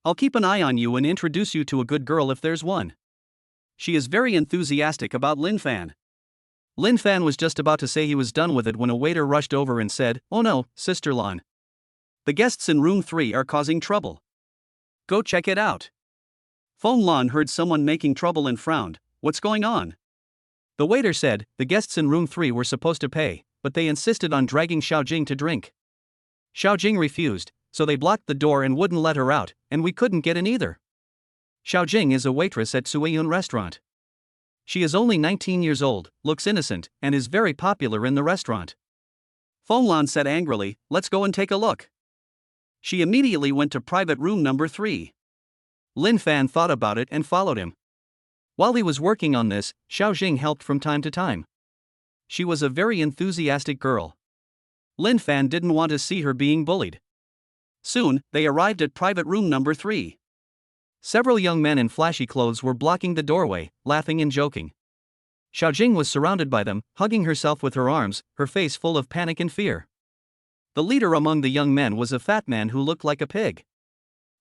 I'll keep an eye on you and introduce you to a good girl if there's one." She is very enthusiastic about Lin Fan. Lin Fan was just about to say he was done with it when a waiter rushed over and said, "Oh no, Sister Lan. The guests in room 3 are causing trouble. Go check it out." Fong Lan heard someone making trouble and frowned. "What's going on?" The waiter said, "The guests in room 3 were supposed to pay, but they insisted on dragging Xiaojing to drink. Xiaojing refused, so they blocked the door and wouldn't let her out, and we couldn't get in either." Xiaojing is a waitress at Tsueyun restaurant. She is only 19 years old, looks innocent, and is very popular in the restaurant. Fong Lan said angrily, "Let's go and take a look." She immediately went to private room number 3. Lin Fan thought about it and followed him. While he was working on this, Xiaojing helped from time to time. She was a very enthusiastic girl. Lin Fan didn't want to see her being bullied. Soon, they arrived at private room number 3. Several young men in flashy clothes were blocking the doorway, laughing and joking. Xiaojing was surrounded by them, hugging herself with her arms, her face full of panic and fear. The leader among the young men was a fat man who looked like a pig.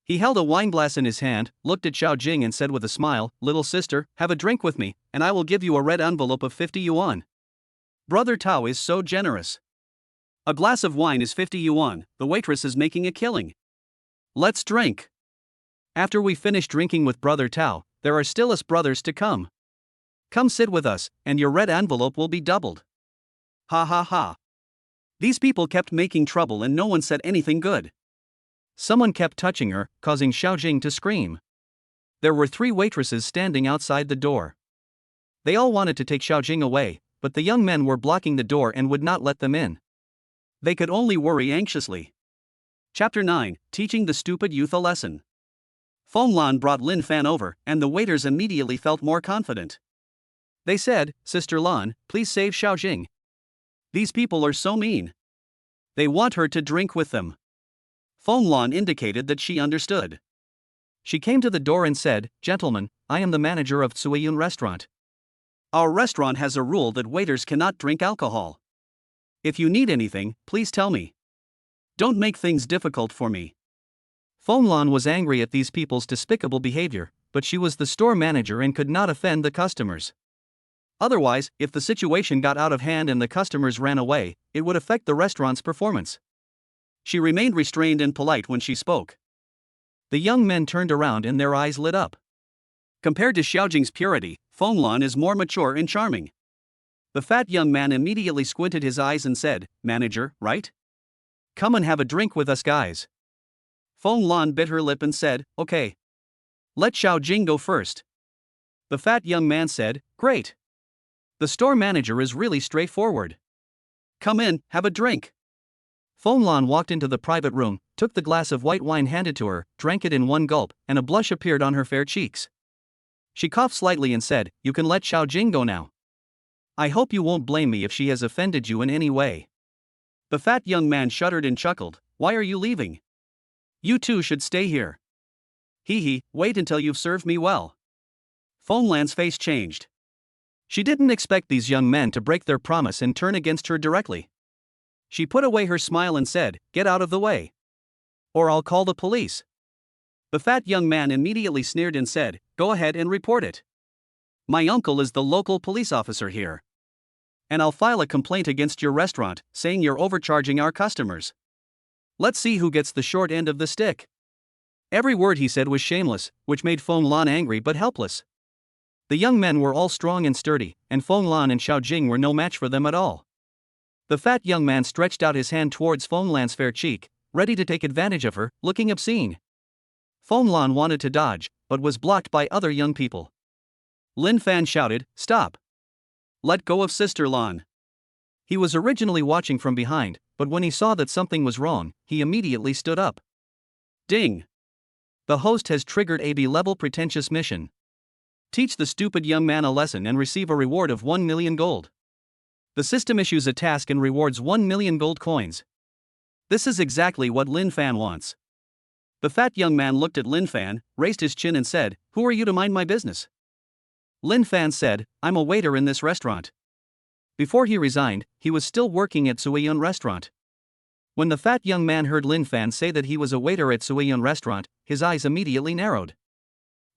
He held a wineglass in his hand, looked at Xiaojing and said with a smile, "Little sister, have a drink with me, and I will give you a red envelope of 50 yuan. Brother Tao is so generous. A glass of wine is 50 yuan, the waitress is making a killing. Let's drink. After we finish drinking with Brother Tao, there are still us brothers to come. Come sit with us, and your red envelope will be doubled." Ha ha ha. These people kept making trouble and no one said anything good. Someone kept touching her, causing Xiaojing to scream. There were 3 waitresses standing outside the door. They all wanted to take Xiaojing away, but the young men were blocking the door and would not let them in. They could only worry anxiously. Chapter 9, Teaching the Stupid Youth a Lesson. Fong Lan brought Lin Fan over, and the waiters immediately felt more confident. They said, "Sister Lan, please save Xiaojing. These people are so mean. They want her to drink with them." Fong Lan indicated that she understood. She came to the door and said, "Gentlemen, I am the manager of Tsueyun restaurant. Our restaurant has a rule that waiters cannot drink alcohol. If you need anything, please tell me. Don't make things difficult for me." Fong Lan was angry at these people's despicable behavior, but she was the store manager and could not offend the customers. Otherwise, if the situation got out of hand and the customers ran away, it would affect the restaurant's performance. She remained restrained and polite when she spoke. The young men turned around and their eyes lit up. Compared to Xiaojing's purity, Fong Lan is more mature and charming. The fat young man immediately squinted his eyes and said, "Manager, right? Come and have a drink with us guys." Fong Lan bit her lip and said, "Okay. Let Xiaojing go first." The fat young man said, "Great. The store manager is really straightforward. Come in, have a drink." Fong Lan walked into the private room, took the glass of white wine handed to her, drank it in one gulp, and a blush appeared on her fair cheeks. She coughed slightly and said, "You can let Xiaojing go now. I hope you won't blame me if she has offended you in any way." The fat young man shuddered and chuckled, "Why are you leaving? You two should stay here. Hee, wait until you've served me well." Fong Lan's face changed. She didn't expect these young men to break their promise and turn against her directly. She put away her smile and said, "Get out of the way. Or I'll call the police." The fat young man immediately sneered and said, "Go ahead and report it. My uncle is the local police officer here. And I'll file a complaint against your restaurant, saying you're overcharging our customers. Let's see who gets the short end of the stick." Every word he said was shameless, which made Fong Lan angry but helpless. The young men were all strong and sturdy, and Fong Lan and Xiaojing were no match for them at all. The fat young man stretched out his hand towards Fong Lan's fair cheek, ready to take advantage of her, looking obscene. Fong Lan wanted to dodge, but was blocked by other young people. Lin Fan shouted, "Stop! Let go of Sister Lan." He was originally watching from behind, but when he saw that something was wrong, he immediately stood up. Ding! The host has triggered a B-level pretentious mission. Teach the stupid young man a lesson and receive a reward of 1 million gold. The system issues a task and rewards 1 million gold coins. This is exactly what Lin Fan wants. The fat young man looked at Lin Fan, raised his chin and said, "Who are you to mind my business?" Lin Fan said, "I'm a waiter in this restaurant." Before he resigned, he was still working at Suiyun restaurant. When the fat young man heard Lin Fan say that he was a waiter at Suiyun restaurant, his eyes immediately narrowed.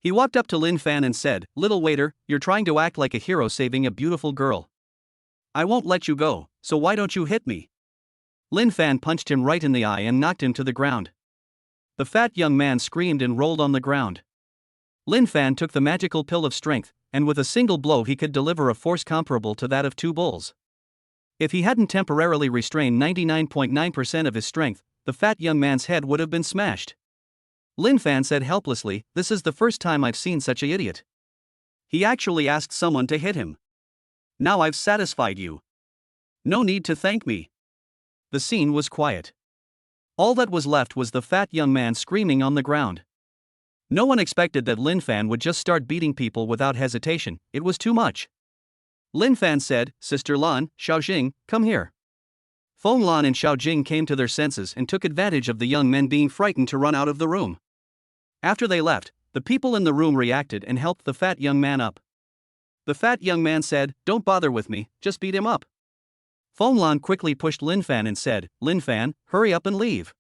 He walked up to Lin Fan and said, "Little waiter, you're trying to act like a hero saving a beautiful girl. I won't let you go, so why don't you hit me?" Lin Fan punched him right in the eye and knocked him to the ground. The fat young man screamed and rolled on the ground. Lin Fan took the magical pill of strength, and with a single blow he could deliver a force comparable to that of 2 bulls. If he hadn't temporarily restrained 99.9% of his strength, the fat young man's head would have been smashed. Lin Fan said helplessly, "This is the first time I've seen such an idiot. He actually asked someone to hit him. Now I've satisfied you. No need to thank me." The scene was quiet. All that was left was the fat young man screaming on the ground. No one expected that Lin Fan would just start beating people without hesitation, it was too much. Lin Fan said, "Sister Lan, Xiaojing, come here." Fong Lan and Xiaojing came to their senses and took advantage of the young men being frightened to run out of the room. After they left, the people in the room reacted and helped the fat young man up. The fat young man said, "Don't bother with me, just beat him up." Fong Lan quickly pushed Lin Fan and said, "Lin Fan, hurry up and leave."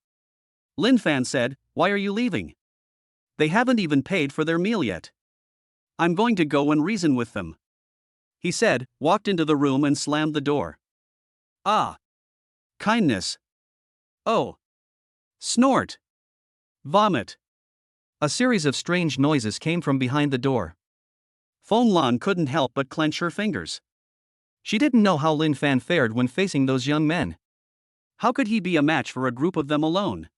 Lin Fan said, "Why are you leaving? They haven't even paid for their meal yet. I'm going to go and reason with them." He said, walked into the room and slammed the door. Ah! Kindness. Oh! Snort! Vomit! A series of strange noises came from behind the door. Fong Lan couldn't help but clench her fingers. She didn't know how Lin Fan fared when facing those young men. How could he be a match for a group of them alone?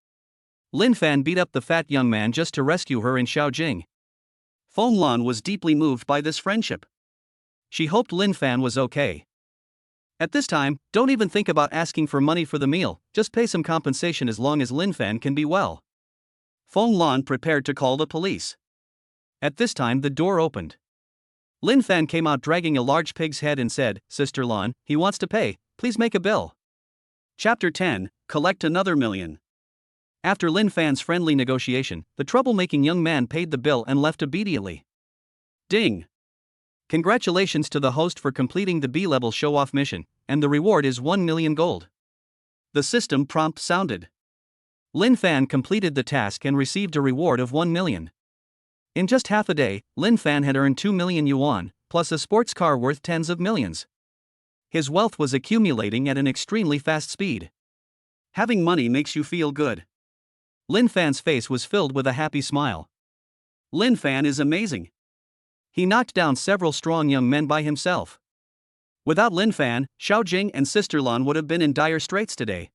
Lin Fan beat up the fat young man just to rescue her and Xiaojing. Fong Lan was deeply moved by this friendship. She hoped Lin Fan was okay. At this time, don't even think about asking for money for the meal, just pay some compensation as long as Lin Fan can be well. Fong Lan prepared to call the police. At this time the door opened. Lin Fan came out dragging a large pig's head and said, "Sister Lan, he wants to pay, please make a bill." Chapter 10, Collect Another Million. After Lin Fan's friendly negotiation, the troublemaking young man paid the bill and left obediently. Ding! Congratulations to the host for completing the B-level show-off mission, and the reward is 1 million gold. The system prompt sounded. Lin Fan completed the task and received a reward of 1 million. In just half a day, Lin Fan had earned 2 million yuan, plus a sports car worth tens of millions. His wealth was accumulating at an extremely fast speed. Having money makes you feel good. Lin Fan's face was filled with a happy smile. Lin Fan is amazing. He knocked down several strong young men by himself. Without Lin Fan, Xiaojing and Sister Lan would have been in dire straits today.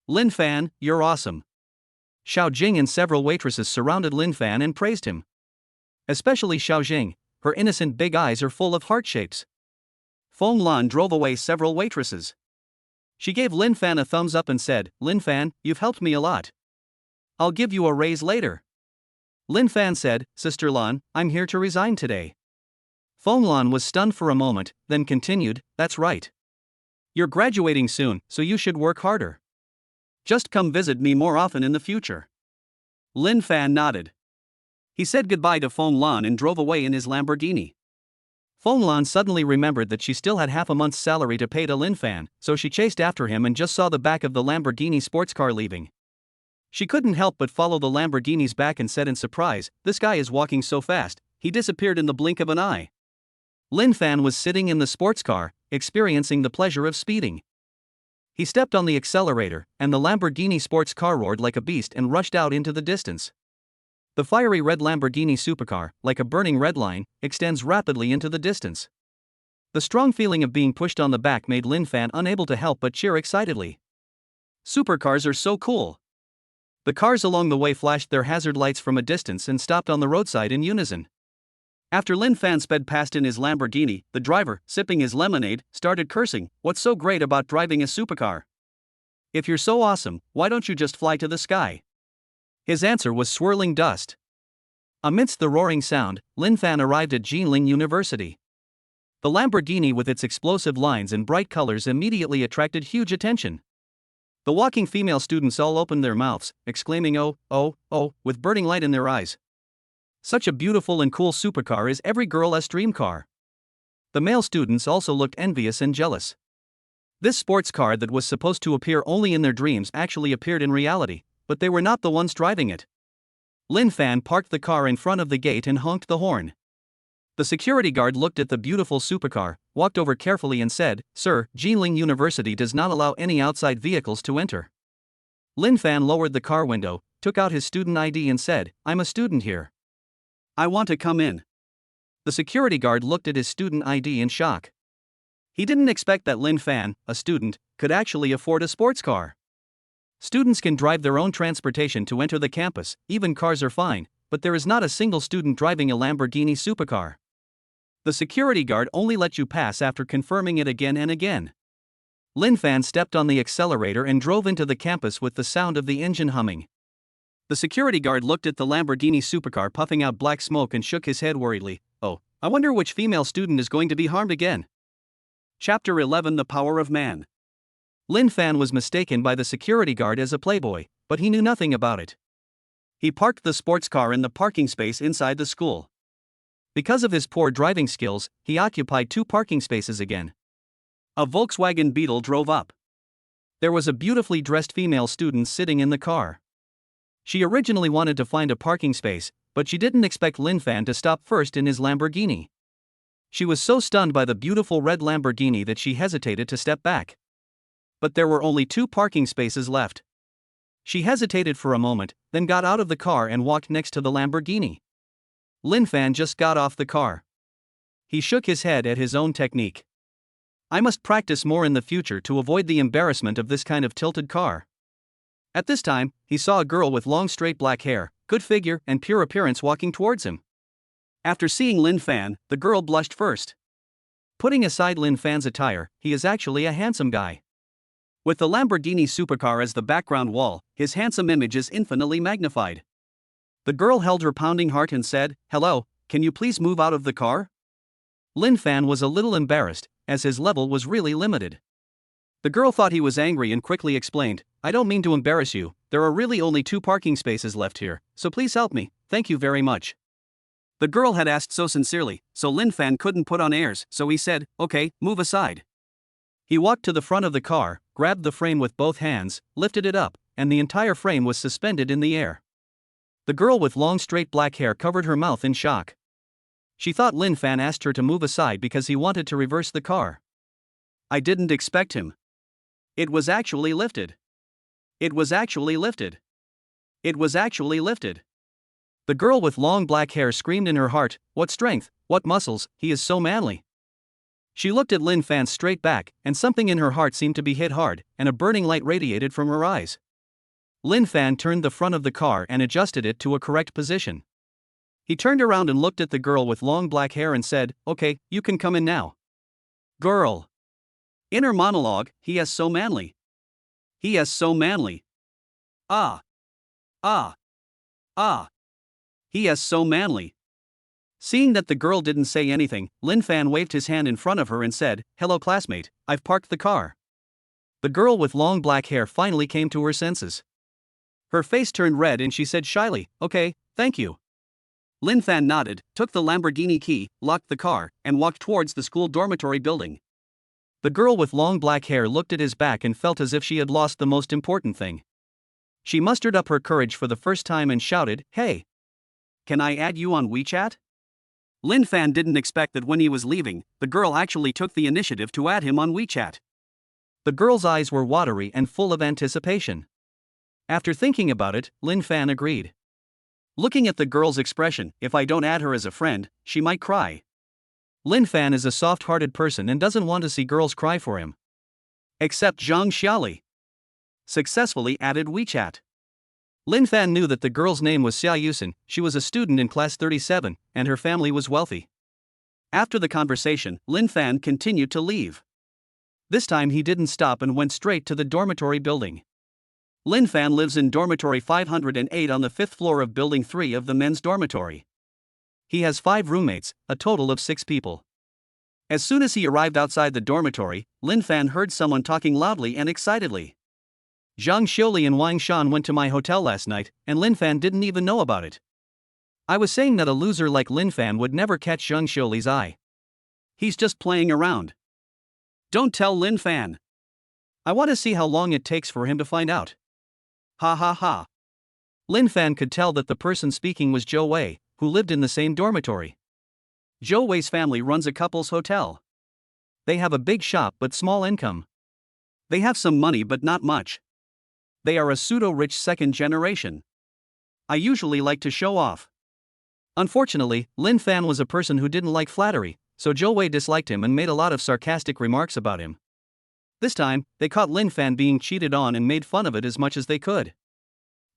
Lin Fan, you're awesome. Xiaojing and several waitresses surrounded Lin Fan and praised him. Especially Xiaojing, her innocent big eyes are full of heart shapes. Fong Lan drove away several waitresses. She gave Lin Fan a thumbs up and said, "Lin Fan, you've helped me a lot. I'll give you a raise later." Lin Fan said, "Sister Lan, I'm here to resign today." Fong Lan was stunned for a moment, then continued, "That's right. You're graduating soon, so you should work harder. Just come visit me more often in the future." Lin Fan nodded. He said goodbye to Fong Lan and drove away in his Lamborghini. Fong Lan suddenly remembered that she still had half a month's salary to pay to Lin Fan, so she chased after him and just saw the back of the Lamborghini sports car leaving. She couldn't help but follow the Lamborghini's back and said in surprise, "This guy is walking so fast, he disappeared in the blink of an eye." Lin Fan was sitting in the sports car, experiencing the pleasure of speeding. He stepped on the accelerator, and the Lamborghini sports car roared like a beast and rushed out into the distance. The fiery red Lamborghini supercar, like a burning red line, extends rapidly into the distance. The strong feeling of being pushed on the back made Lin Fan unable to help but cheer excitedly. Supercars are so cool. The cars along the way flashed their hazard lights from a distance and stopped on the roadside in unison. After Lin Fan sped past in his Lamborghini, the driver, sipping his lemonade, started cursing, "What's so great about driving a supercar? If you're so awesome, why don't you just fly to the sky?" His answer was swirling dust. Amidst the roaring sound, Lin Fan arrived at Jinling University. The Lamborghini with its explosive lines and bright colors immediately attracted huge attention. The walking female students all opened their mouths, exclaiming "Oh, oh, oh," with burning light in their eyes. Such a beautiful and cool supercar is every girl's dream car. The male students also looked envious and jealous. This sports car that was supposed to appear only in their dreams actually appeared in reality, but they were not the ones driving it. Lin Fan parked the car in front of the gate and honked the horn. The security guard looked at the beautiful supercar, walked over carefully and said, "Sir, Jinling University does not allow any outside vehicles to enter." Lin Fan lowered the car window, took out his student ID and said, "I'm a student here. I want to come in." The security guard looked at his student ID in shock. He didn't expect that Lin Fan, a student, could actually afford a sports car. Students can drive their own transportation to enter the campus, even cars are fine, but there is not a single student driving a Lamborghini supercar. The security guard only let you pass after confirming it again and again. Lin Fan stepped on the accelerator and drove into the campus with the sound of the engine humming. The security guard looked at the Lamborghini supercar puffing out black smoke and shook his head worriedly. "Oh, I wonder which female student is going to be harmed again." Chapter 11: The Power of Man. Lin Fan was mistaken by the security guard as a playboy, but he knew nothing about it. He parked the sports car in the parking space inside the school. Because of his poor driving skills, he occupied 2 parking spaces again. A Volkswagen Beetle drove up. There was a beautifully dressed female student sitting in the car. She originally wanted to find a parking space, but she didn't expect Lin Fan to stop first in his Lamborghini. She was so stunned by the beautiful red Lamborghini that she hesitated to step back. But there were only 2 parking spaces left. She hesitated for a moment, then got out of the car and walked next to the Lamborghini. Lin Fan just got off the car. He shook his head at his own technique. "I must practice more in the future to avoid the embarrassment of this kind of tilted car." At this time, he saw a girl with long straight black hair, good figure, and pure appearance walking towards him. After seeing Lin Fan, the girl blushed first. Putting aside Lin Fan's attire, he is actually a handsome guy. With the Lamborghini supercar as the background wall, his handsome image is infinitely magnified. The girl held her pounding heart and said, "Hello, can you please move out of the car?" Lin Fan was a little embarrassed, as his level was really limited. The girl thought he was angry and quickly explained, "I don't mean to embarrass you, there are really only 2 parking spaces left here, so please help me, thank you very much." The girl had asked so sincerely, so Lin Fan couldn't put on airs, so he said, "Okay, move aside." He walked to the front of the car, grabbed the frame with both hands, lifted it up, and the entire frame was suspended in the air. The girl with long straight black hair covered her mouth in shock. She thought Lin Fan asked her to move aside because he wanted to reverse the car. "I didn't expect him. It was actually lifted. It was actually lifted. It was actually lifted." The girl with long black hair screamed in her heart, "What strength, what muscles, he is so manly." She looked at Lin Fan straight back, and something in her heart seemed to be hit hard, and a burning light radiated from her eyes. Lin Fan turned the front of the car and adjusted it to a correct position. He turned around and looked at the girl with long black hair and said, "Okay, you can come in now." Girl. Inner monologue, "He is so manly. He is so manly. Ah. Ah. Ah. He is so manly." Seeing that the girl didn't say anything, Lin Fan waved his hand in front of her and said, "Hello classmate, I've parked the car." The girl with long black hair finally came to her senses. Her face turned red and she said shyly, "Okay, thank you." Lin Fan nodded, took the Lamborghini key, locked the car, and walked towards the school dormitory building. The girl with long black hair looked at his back and felt as if she had lost the most important thing. She mustered up her courage for the first time and shouted, "Hey! Can I add you on WeChat?" Lin Fan didn't expect that when he was leaving, the girl actually took the initiative to add him on WeChat. The girl's eyes were watery and full of anticipation. After thinking about it, Lin Fan agreed. Looking at the girl's expression, if I don't add her as a friend, she might cry. Lin Fan is a soft-hearted person and doesn't want to see girls cry for him. Except Zhang Xiaoli. Successfully added WeChat. Lin Fan knew that the girl's name was Xia Yusin, she was a student in class 37, and her family was wealthy. After the conversation, Lin Fan continued to leave. This time he didn't stop and went straight to the dormitory building. Lin Fan lives in dormitory 508 on the 5th floor of building 3 of the men's dormitory. He has 5 roommates, a total of 6 people. As soon as he arrived outside the dormitory, Lin Fan heard someone talking loudly and excitedly. Zhang Xiaoli and Wang Shan went to my hotel last night, and Lin Fan didn't even know about it. I was saying that a loser like Lin Fan would never catch Zhang Xiaoli's eye. He's just playing around. Don't tell Lin Fan. I want to see how long it takes for him to find out. Ha ha ha. Lin Fan could tell that the person speaking was Zhou Wei, who lived in the same dormitory. Zhou Wei's family runs a couple's hotel. They have a big shop but small income. They have some money but not much. They are a pseudo-rich second generation. I usually like to show off. Unfortunately, Lin Fan was a person who didn't like flattery, so Zhou Wei disliked him and made a lot of sarcastic remarks about him. This time, they caught Lin Fan being cheated on and made fun of it as much as they could.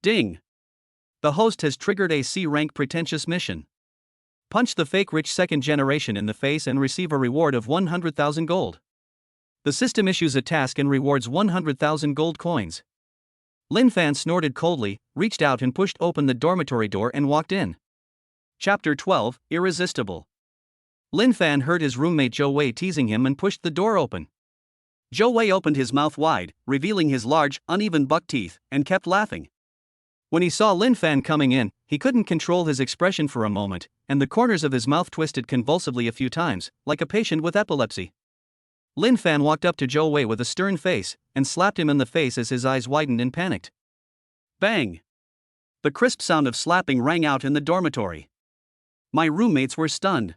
Ding! The host has triggered a C-rank pretentious mission. Punch the fake rich second generation in the face and receive a reward of 100,000 gold. The system issues a task and rewards 100,000 gold coins. Lin Fan snorted coldly, reached out and pushed open the dormitory door and walked in. Chapter 12, Irresistible. Lin Fan heard his roommate Zhou Wei teasing him and pushed the door open. Zhou Wei opened his mouth wide, revealing his large, uneven buck teeth, and kept laughing. When he saw Lin Fan coming in, he couldn't control his expression for a moment, and the corners of his mouth twisted convulsively a few times, like a patient with epilepsy. Lin Fan walked up to Zhou Wei with a stern face, and slapped him in the face as his eyes widened and panicked. Bang! The crisp sound of slapping rang out in the dormitory. My roommates were stunned.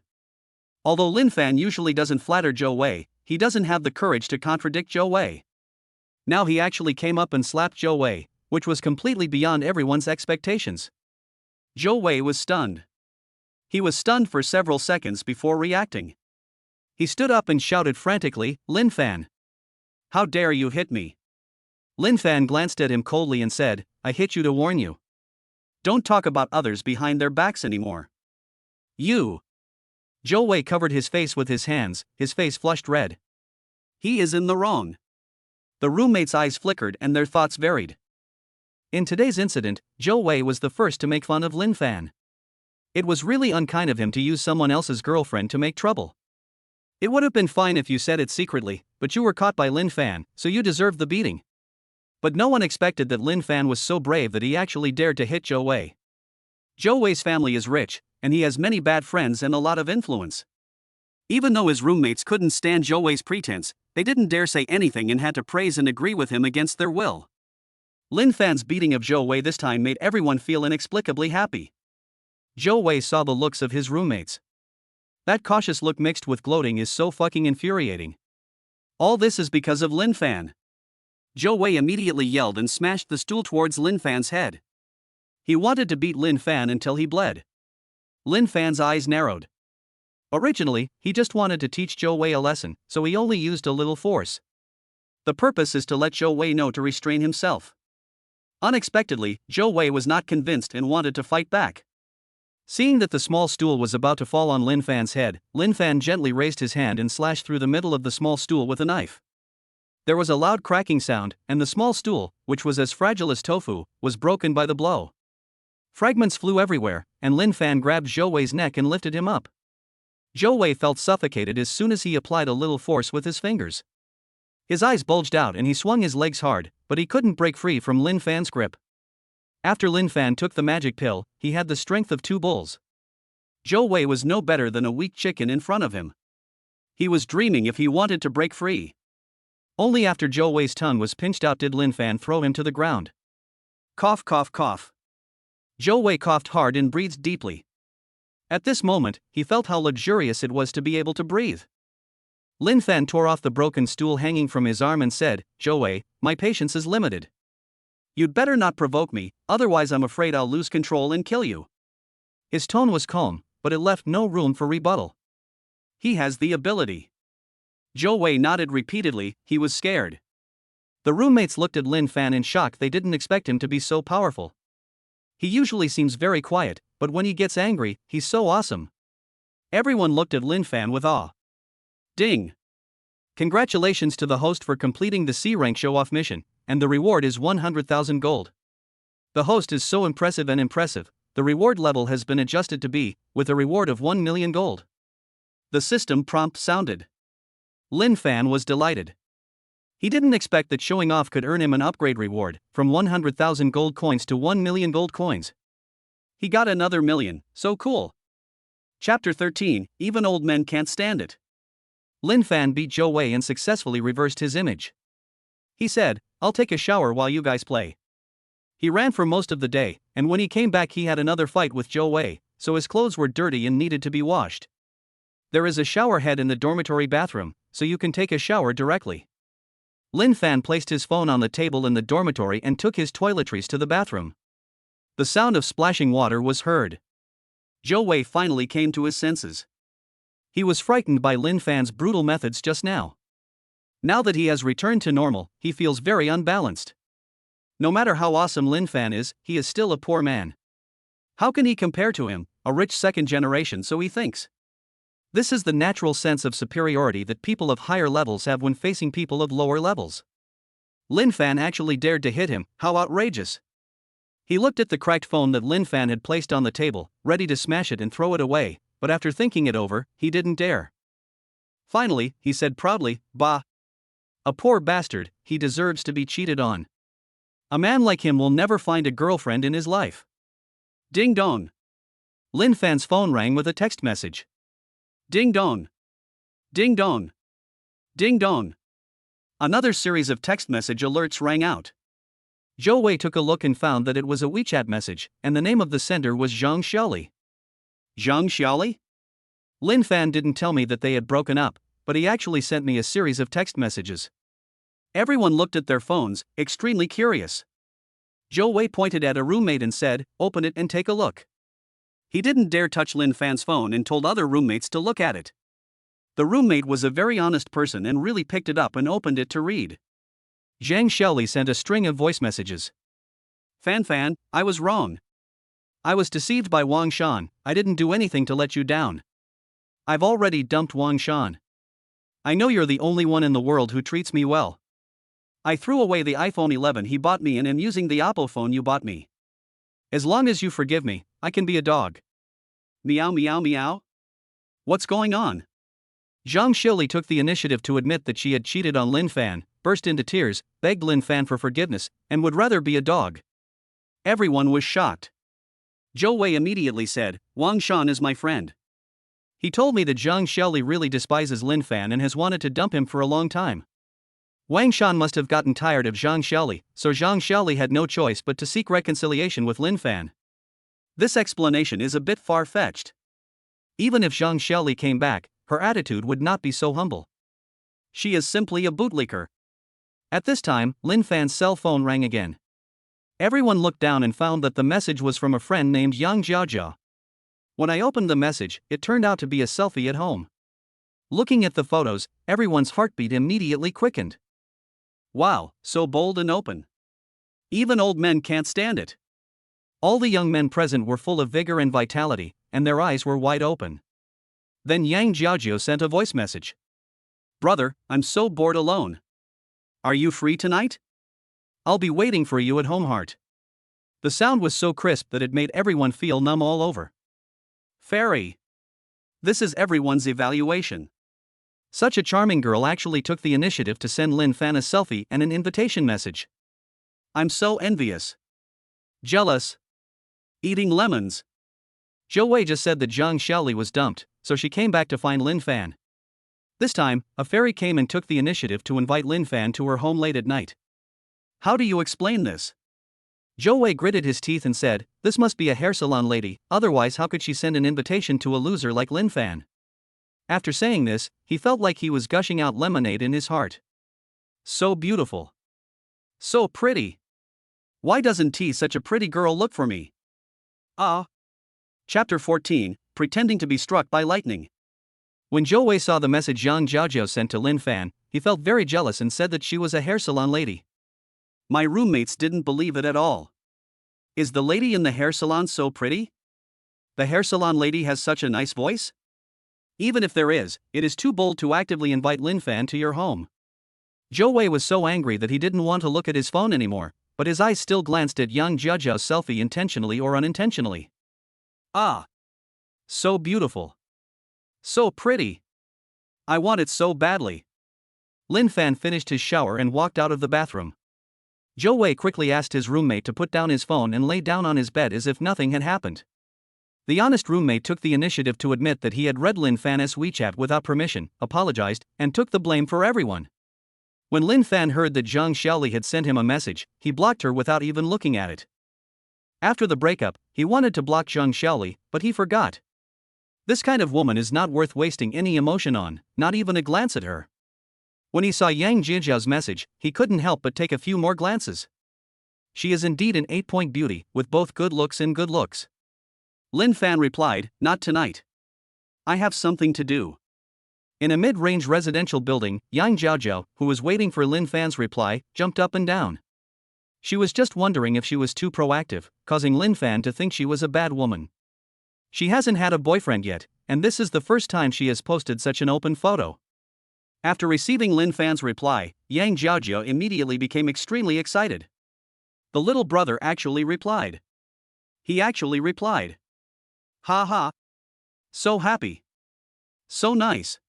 Although Lin Fan usually doesn't flatter Zhou Wei, he doesn't have the courage to contradict Zhou Wei. Now he actually came up and slapped Zhou Wei, which was completely beyond everyone's expectations. Zhou Wei was stunned. He was stunned for several seconds before reacting. He stood up and shouted frantically, Lin Fan! How dare you hit me? Lin Fan glanced at him coldly and said, I hit you to warn you. Don't talk about others behind their backs anymore. You! Zhou Wei covered his face with his hands, his face flushed red. He is in the wrong. The roommates' eyes flickered and their thoughts varied. In today's incident, Zhou Wei was the first to make fun of Lin Fan. It was really unkind of him to use someone else's girlfriend to make trouble. It would have been fine if you said it secretly, but you were caught by Lin Fan, so you deserved the beating. But no one expected that Lin Fan was so brave that he actually dared to hit Zhou Wei. Zhou Wei's family is rich, and he has many bad friends and a lot of influence. Even though his roommates couldn't stand Zhou Wei's pretense, they didn't dare say anything and had to praise and agree with him against their will. Lin Fan's beating of Zhou Wei this time made everyone feel inexplicably happy. Zhou Wei saw the looks of his roommates. That cautious look mixed with gloating is so fucking infuriating. All this is because of Lin Fan. Zhou Wei immediately yelled and smashed the stool towards Lin Fan's head. He wanted to beat Lin Fan until he bled. Lin Fan's eyes narrowed. Originally, he just wanted to teach Zhou Wei a lesson, so he only used a little force. The purpose is to let Zhou Wei know to restrain himself. Unexpectedly, Zhou Wei was not convinced and wanted to fight back. Seeing that the small stool was about to fall on Lin Fan's head, Lin Fan gently raised his hand and slashed through the middle of the small stool with a knife. There was a loud cracking sound, and the small stool, which was as fragile as tofu, was broken by the blow. Fragments flew everywhere, and Lin Fan grabbed Zhou Wei's neck and lifted him up. Zhou Wei felt suffocated as soon as he applied a little force with his fingers. His eyes bulged out and he swung his legs hard, but he couldn't break free from Lin Fan's grip. After Lin Fan took the magic pill, he had the strength of 2 bulls. Zhou Wei was no better than a weak chicken in front of him. He was dreaming if he wanted to break free. Only after Zhou Wei's tongue was pinched out did Lin Fan throw him to the ground. Cough cough cough. Zhou Wei coughed hard and breathed deeply. At this moment, he felt how luxurious it was to be able to breathe. Lin Fan tore off the broken stool hanging from his arm and said, Zhou Wei, my patience is limited. You'd better not provoke me, otherwise I'm afraid I'll lose control and kill you. His tone was calm, but it left no room for rebuttal. He has the ability. Zhou Wei nodded repeatedly, he was scared. The roommates looked at Lin Fan in shock, they didn't expect him to be so powerful. He usually seems very quiet, but when he gets angry, he's so awesome. Everyone looked at Lin Fan with awe. Ding! Congratulations to the host for completing the C-rank show-off mission, and the reward is 100,000 gold. The host is so impressive and impressive, the reward level has been adjusted to be, with a reward of 1 million gold. The system prompt sounded. Lin Fan was delighted. He didn't expect that showing off could earn him an upgrade reward, from 100,000 gold coins to 1 million gold coins. He got another million, so cool. Chapter 13, Even Old Men Can't Stand It. Lin Fan beat Zhou Wei and successfully reversed his image. He said, I'll take a shower while you guys play. He ran for most of the day, and when he came back he had another fight with Zhou Wei, so his clothes were dirty and needed to be washed. There is a shower head in the dormitory bathroom, so you can take a shower directly. Lin Fan placed his phone on the table in the dormitory and took his toiletries to the bathroom. The sound of splashing water was heard. Zhou Wei finally came to his senses. He was frightened by Lin Fan's brutal methods just now. Now that he has returned to normal, he feels very unbalanced. No matter how awesome Lin Fan is, he is still a poor man. How can he compare to him, a rich second generation, so he thinks? This is the natural sense of superiority that people of higher levels have when facing people of lower levels. Lin Fan actually dared to hit him, how outrageous. He looked at the cracked phone that Lin Fan had placed on the table, ready to smash it and throw it away, but after thinking it over, he didn't dare. Finally, he said proudly, Bah! A poor bastard, he deserves to be cheated on. A man like him will never find a girlfriend in his life. Ding dong! Lin Fan's phone rang with a text message. Ding dong! Ding dong! Ding dong! Another series of text message alerts rang out. Zhou Wei took a look and found that it was a WeChat message, and the name of the sender was Zhang Xiaoli. Zhang Xiaoli? Lin Fan didn't tell me that they had broken up, but he actually sent me a series of text messages. Everyone looked at their phones, extremely curious. Zhou Wei pointed at a roommate and said, Open it and take a look. He didn't dare touch Lin Fan's phone and told other roommates to look at it. The roommate was a very honest person and really picked it up and opened it to read. Zhang Xiaoli sent a string of voice messages. Fan, I was wrong. I was deceived by Wang Shan, I didn't do anything to let you down. I've already dumped Wang Shan. I know you're the only one in the world who treats me well. I threw away the iPhone 11 he bought me and am using the Oppo phone you bought me. As long as you forgive me, I can be a dog. Meow meow meow? What's going on? Zhang Xiaoli took the initiative to admit that she had cheated on Lin Fan, burst into tears, begged Lin Fan for forgiveness, and would rather be a dog. Everyone was shocked. Zhou Wei immediately said, Wang Shan is my friend. He told me that Zhang Xiaoli really despises Lin Fan and has wanted to dump him for a long time. Wang Shan must have gotten tired of Zhang Xiaoli, so Zhang Xiaoli had no choice but to seek reconciliation with Lin Fan. This explanation is a bit far-fetched. Even if Zhang Xiaoli came back, her attitude would not be so humble. She is simply a bootlicker. At this time, Lin Fan's cell phone rang again. Everyone looked down and found that the message was from a friend named Yang Jiajia. When I opened the message, it turned out to be a selfie at home. Looking at the photos, everyone's heartbeat immediately quickened. Wow, so bold and open. Even old men can't stand it. All the young men present were full of vigor and vitality, and their eyes were wide open. Then Yang Jiajio sent a voice message. Brother, I'm so bored alone. Are you free tonight? I'll be waiting for you at home, heart. The sound was so crisp that it made everyone feel numb all over. Fairy. This is everyone's evaluation. Such a charming girl actually took the initiative to send Lin Fan a selfie and an invitation message. I'm so envious. Jealous. Eating lemons. Zhou Wei just said that Zhang Xiaoli was dumped, so she came back to find Lin Fan. This time, a fairy came and took the initiative to invite Lin Fan to her home late at night. How do you explain this? Zhou Wei gritted his teeth and said, This must be a hair salon lady, otherwise how could she send an invitation to a loser like Lin Fan? After saying this, he felt like he was gushing out lemonade in his heart. So beautiful. So pretty. Why doesn't T such a pretty girl look for me? Ah. Chapter 14, Pretending to be Struck by Lightning. When Zhou Wei saw the message Yang Jiaojiao sent to Lin Fan, he felt very jealous and said that she was a hair salon lady. My roommates didn't believe it at all. Is the lady in the hair salon so pretty? The hair salon lady has such a nice voice? Even if there is, it is too bold to actively invite Lin Fan to your home. Zhou Wei was so angry that he didn't want to look at his phone anymore, but his eyes still glanced at Yang Jiaojiao's selfie intentionally or unintentionally. Ah! So beautiful. So pretty. I want it so badly. Lin Fan finished his shower and walked out of the bathroom. Zhou Wei quickly asked his roommate to put down his phone and lay down on his bed as if nothing had happened. The honest roommate took the initiative to admit that he had read Lin Fan's WeChat without permission, apologized, and took the blame for everyone. When Lin Fan heard that Zhang Xiaoli had sent him a message, he blocked her without even looking at it. After the breakup, he wanted to block Zhang Xiaoli, but he forgot. This kind of woman is not worth wasting any emotion on, not even a glance at her. When he saw Yang Jiaojiao's message, he couldn't help but take a few more glances. She is indeed an 8-point beauty, with both good looks and good looks. Lin Fan replied, "Not tonight. I have something to do." In a mid-range residential building, Yang Jiaojiao, who was waiting for Lin Fan's reply, jumped up and down. She was just wondering if she was too proactive, causing Lin Fan to think she was a bad woman. She hasn't had a boyfriend yet, and this is the first time she has posted such an open photo. After receiving Lin Fan's reply, Yang Jiaojiao immediately became extremely excited. The little brother actually replied. He actually replied. Ha ha. So happy. So nice.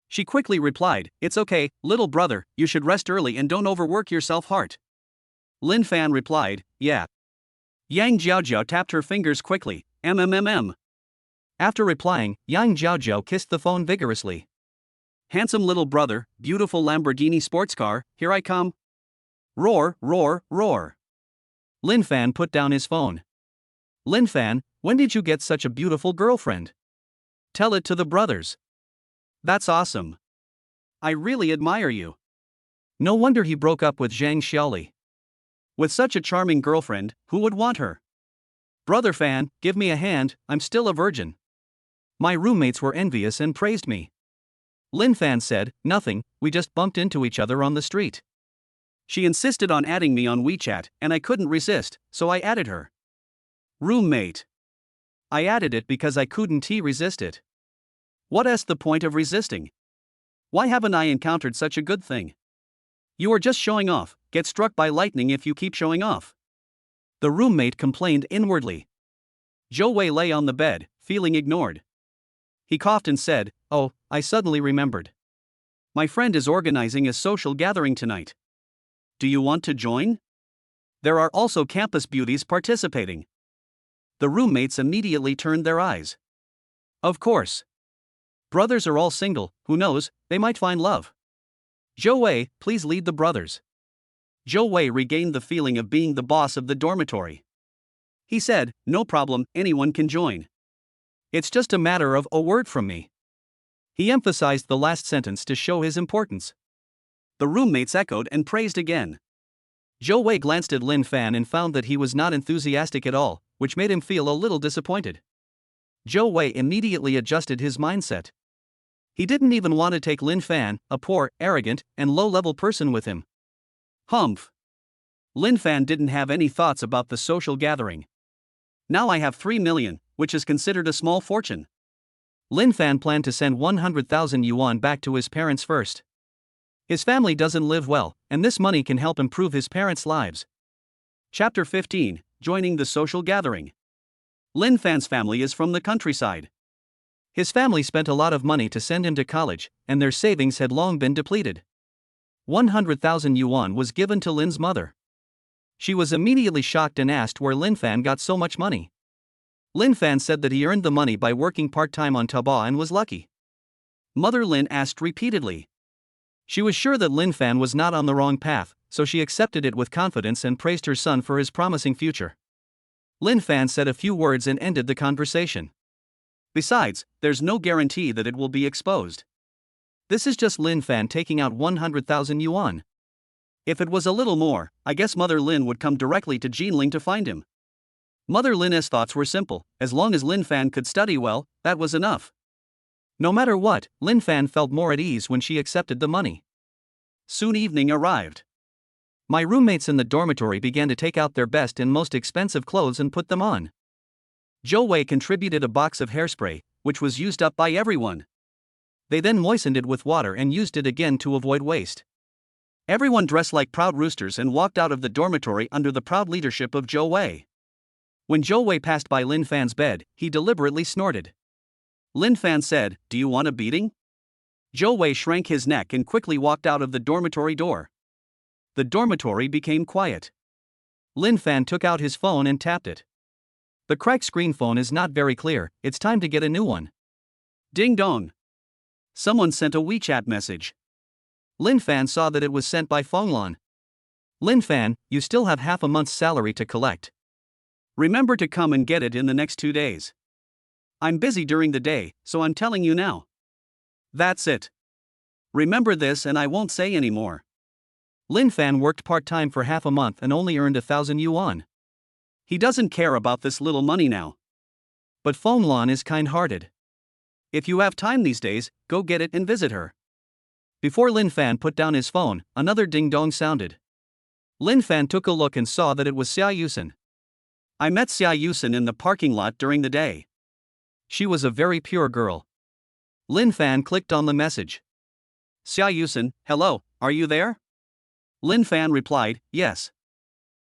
She quickly replied, "It's okay, little brother, you should rest early and don't overwork yourself heart." Lin Fan replied, "Yeah." Yang Jiaojiao tapped her fingers quickly, "MMMM." After replying, Yang Jiaojiao kissed the phone vigorously. "Handsome little brother, beautiful Lamborghini sports car, here I come." Roar, roar, roar. Lin Fan put down his phone. "Lin Fan, when did you get such a beautiful girlfriend? Tell it to the brothers. That's awesome. I really admire you." No wonder he broke up with Zhang Xiaoli. With such a charming girlfriend, who would want her? Brother Fan, give me a hand, I'm still a virgin. My roommates were envious and praised me. Lin Fan said, "Nothing, we just bumped into each other on the street. She insisted on adding me on WeChat, and I couldn't resist, so I added her." Roommate. I added it because I couldn't resist it. What's the point of resisting? Why haven't I encountered such a good thing? You are just showing off, get struck by lightning if you keep showing off. The roommate complained inwardly. Zhou Wei lay on the bed, feeling ignored. He coughed and said, "Oh, I suddenly remembered. My friend is organizing a social gathering tonight. Do you want to join? There are also campus beauties participating." The roommates immediately turned their eyes. Of course. Brothers are all single, who knows, they might find love. Zhou Wei, please lead the brothers. Zhou Wei regained the feeling of being the boss of the dormitory. He said, "No problem, anyone can join. It's just a matter of a word from me." He emphasized the last sentence to show his importance. The roommates echoed and praised again. Zhou Wei glanced at Lin Fan and found that he was not enthusiastic at all, which made him feel a little disappointed. Zhou Wei immediately adjusted his mindset. He didn't even want to take Lin Fan, a poor, arrogant, and low-level person with him. Humph. Lin Fan didn't have any thoughts about the social gathering. Now I have 3 million, which is considered a small fortune. Lin Fan planned to send 100,000 yuan back to his parents first. His family doesn't live well, and this money can help improve his parents' lives. Chapter 15, Joining the Social Gathering. Lin Fan's family is from the countryside. His family spent a lot of money to send him to college, and their savings had long been depleted. 100,000 yuan was given to Lin's mother. She was immediately shocked and asked where Lin Fan got so much money. Lin Fan said that he earned the money by working part-time on Taobao and was lucky. Mother Lin asked repeatedly. She was sure that Lin Fan was not on the wrong path, so she accepted it with confidence and praised her son for his promising future. Lin Fan said a few words and ended the conversation. Besides, there's no guarantee that it will be exposed. This is just Lin Fan taking out 100,000 yuan. If it was a little more, I guess Mother Lin would come directly to Jinling to find him. Mother Lin's thoughts were simple: as long as Lin Fan could study well, that was enough. No matter what, Lin Fan felt more at ease when she accepted the money. Soon evening arrived. My roommates in the dormitory began to take out their best and most expensive clothes and put them on. Zhou Wei contributed a box of hairspray, which was used up by everyone. They then moistened it with water and used it again to avoid waste. Everyone dressed like proud roosters and walked out of the dormitory under the proud leadership of Zhou Wei. When Zhou Wei passed by Lin Fan's bed, he deliberately snorted. Lin Fan said, "Do you want a beating?" Zhou Wei shrank his neck and quickly walked out of the dormitory door. The dormitory became quiet. Lin Fan took out his phone and tapped it. The cracked screen phone is not very clear, it's time to get a new one. Ding dong. Someone sent a WeChat message. Lin Fan saw that it was sent by Fenglan. Lin Fan, you still have half a month's salary to collect. Remember to come and get it in the next 2 days. I'm busy during the day, so I'm telling you now. That's it. Remember this and I won't say any more. Lin Fan worked part-time for half a month and only earned 1,000 yuan. He doesn't care about this little money now. But Fenglan is kind-hearted. If you have time these days, go get it and visit her. Before Lin Fan put down his phone, another ding-dong sounded. Lin Fan took a look and saw that it was Xia Yusen. I met Xia Yusen in the parking lot during the day. She was a very pure girl. Lin Fan clicked on the message. Xia Yusen, hello, are you there? Lin Fan replied, yes.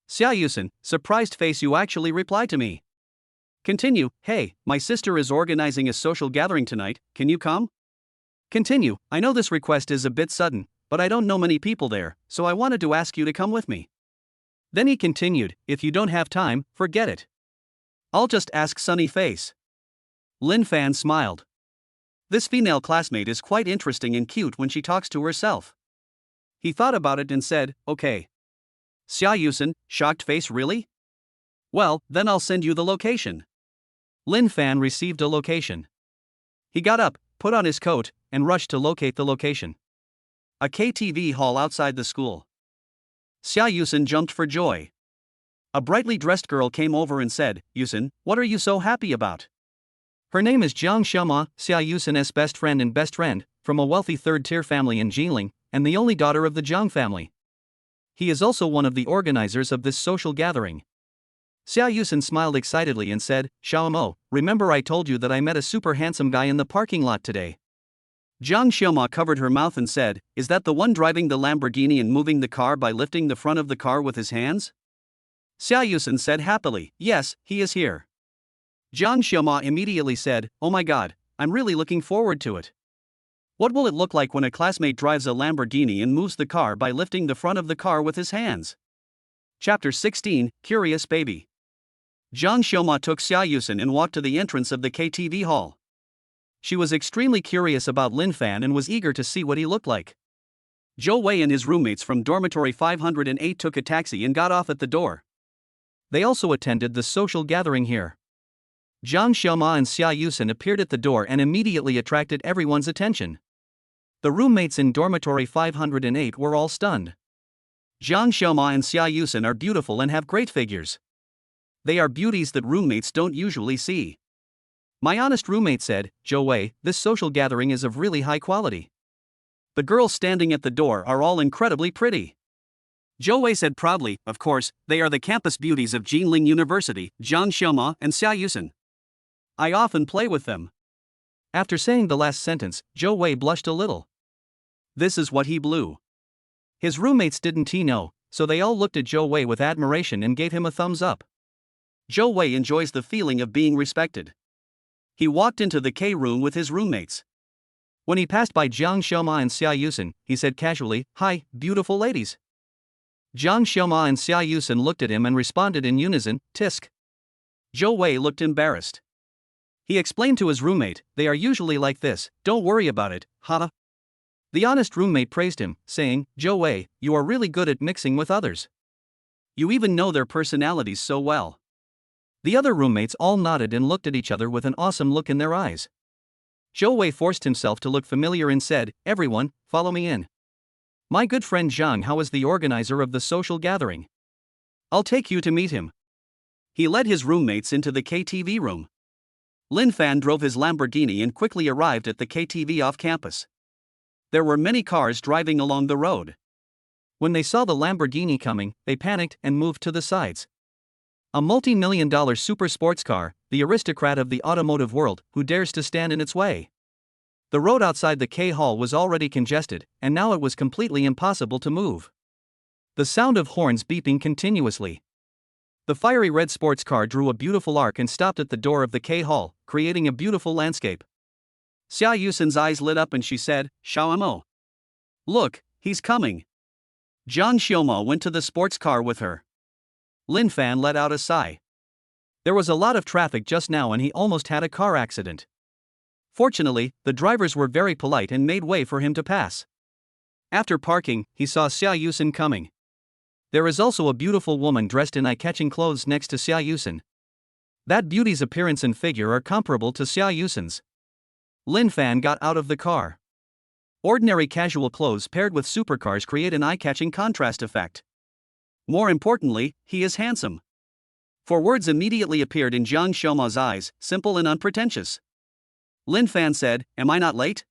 Xia Yusen, surprised face, you actually replied to me. Continue, hey, my sister is organizing a social gathering tonight, can you come? Continue, I know this request is a bit sudden, but I don't know many people there, so I wanted to ask you to come with me. Then he continued, if you don't have time, forget it. I'll just ask Sunny Face. Lin Fan smiled. This female classmate is quite interesting and cute when she talks to herself. He thought about it and said, okay. Xia Yusen, shocked face, really? Well, then I'll send you the location. Lin Fan received a location. He got up, put on his coat, and rushed to locate the location. A KTV hall outside the school. Xia Yusen jumped for joy. A brightly dressed girl came over and said, Yusen, what are you so happy about? Her name is Jiang Xiaoma, Xia Yusen's best friend, from a wealthy third-tier family in Jilin, and the only daughter of the Jiang family. He is also one of the organizers of this social gathering. Xia Yusen smiled excitedly and said, Xiaomo, remember I told you that I met a super handsome guy in the parking lot today? Jiang Xiaoma covered her mouth and said, is that the one driving the Lamborghini and moving the car by lifting the front of the car with his hands? Xia Yusen said happily, yes, he is here. Jiang Xiaoma immediately said, oh my god, I'm really looking forward to it. What will it look like when a classmate drives a Lamborghini and moves the car by lifting the front of the car with his hands? Chapter 16, Curious Baby. Jiang Xiaoma took Xia Yusen and walked to the entrance of the KTV hall. She was extremely curious about Lin Fan and was eager to see what he looked like. Zhou Wei and his roommates from dormitory 508 took a taxi and got off at the door. They also attended the social gathering here. Jiang Xiaoma and Xia Yusen appeared at the door and immediately attracted everyone's attention. The roommates in dormitory 508 were all stunned. Jiang Xiaoma and Xia Yusen are beautiful and have great figures. They are beauties that roommates don't usually see. My honest roommate said, Zhou Wei, this social gathering is of really high quality. The girls standing at the door are all incredibly pretty. Zhou Wei said proudly, of course, they are the campus beauties of Jilin University, Jiang Xiaoma and Xia Yusen. I often play with them. After saying the last sentence, Zhou Wei blushed a little. This is what he blew. His roommates didn't know, so they all looked at Zhou Wei with admiration and gave him a thumbs up. Zhou Wei enjoys the feeling of being respected. He walked into the K room with his roommates. When he passed by Jiang Xiaoma and Xia Yusen, he said casually, hi, beautiful ladies. Jiang Xiaoma and Xia Yusen looked at him and responded in unison, tisk. Zhou Wei looked embarrassed. He explained to his roommate, they are usually like this, don't worry about it, haha. The honest roommate praised him, saying, Zhou Wei, you are really good at mixing with others. You even know their personalities so well. The other roommates all nodded and looked at each other with an awesome look in their eyes. Zhou Wei forced himself to look familiar and said, everyone, follow me in. My good friend Zhang Hao is the organizer of the social gathering. I'll take you to meet him. He led his roommates into the KTV room. Lin Fan drove his Lamborghini and quickly arrived at the KTV off campus. There were many cars driving along the road. When they saw the Lamborghini coming, they panicked and moved to the sides. A multi-million-dollar super sports car, the aristocrat of the automotive world, who dares to stand in its way? The road outside the K Hall was already congested, and now it was completely impossible to move. The sound of horns beeping continuously. The fiery red sports car drew a beautiful arc and stopped at the door of the K Hall, creating a beautiful landscape. Xia Yusen's eyes lit up and she said, "Xiaomo. Look, he's coming." Jiang Xiaomo went to the sports car with her. Lin Fan let out a sigh. There was a lot of traffic just now and he almost had a car accident. Fortunately, the drivers were very polite and made way for him to pass. After parking, he saw Xia Yusen coming. There is also a beautiful woman dressed in eye-catching clothes next to Xia Yusen. That beauty's appearance and figure are comparable to Xia Yusen's. Lin Fan got out of the car. Ordinary casual clothes paired with supercars create an eye-catching contrast effect. More importantly, he is handsome. For words immediately appeared in Jiang Xiaomo's eyes, simple and unpretentious. Lin Fan said, "Am I not late?"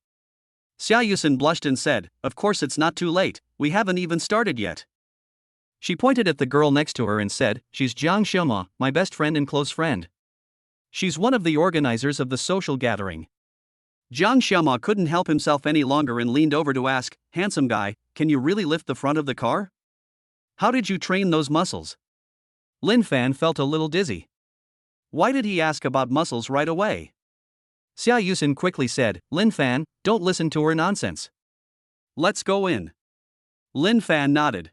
Xia Yusen blushed and said, "Of course it's not too late, we haven't even started yet." She pointed at the girl next to her and said, "She's Jiang Xiaomo, my best friend and close friend. She's one of the organizers of the social gathering." Jiang Xiaomo couldn't help himself any longer and leaned over to ask, "Handsome guy, can you really lift the front of the car? How did you train those muscles?" Lin Fan felt a little dizzy. Why did he ask about muscles right away? Xia Yusen quickly said, "Lin Fan, don't listen to her nonsense. Let's go in." Lin Fan nodded.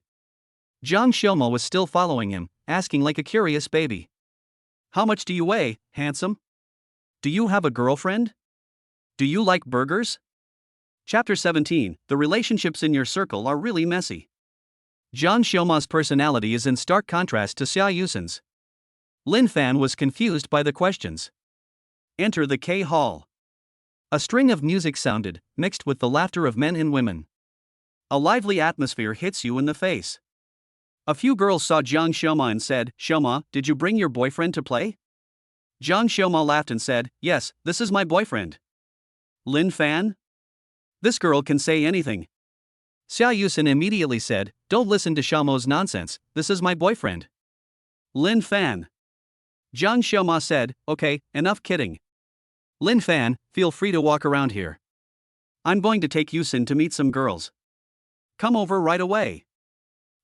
Jiang Xiaomo was still following him, asking like a curious baby, "How much do you weigh, handsome? Do you have a girlfriend? Do you like burgers?" Chapter 17, The relationships in your circle are really messy. Jiang Xiaomo's personality is in stark contrast to Xia Yusen's. Lin Fan was confused by the questions. Enter the K Hall. A string of music sounded, mixed with the laughter of men and women. A lively atmosphere hits you in the face. A few girls saw Jiang Xiaomo and said, "Xiaomo, did you bring your boyfriend to play?" Jiang Xiaomo laughed and said, "Yes, this is my boyfriend." Lin Fan? This girl can say anything. Xia Yusen immediately said, "Don't listen to Xiaomo's nonsense, this is my boyfriend." Lin Fan. Jiang Xiaomo said, "Okay, enough kidding. Lin Fan, feel free to walk around here. I'm going to take Yusen to meet some girls. Come over right away."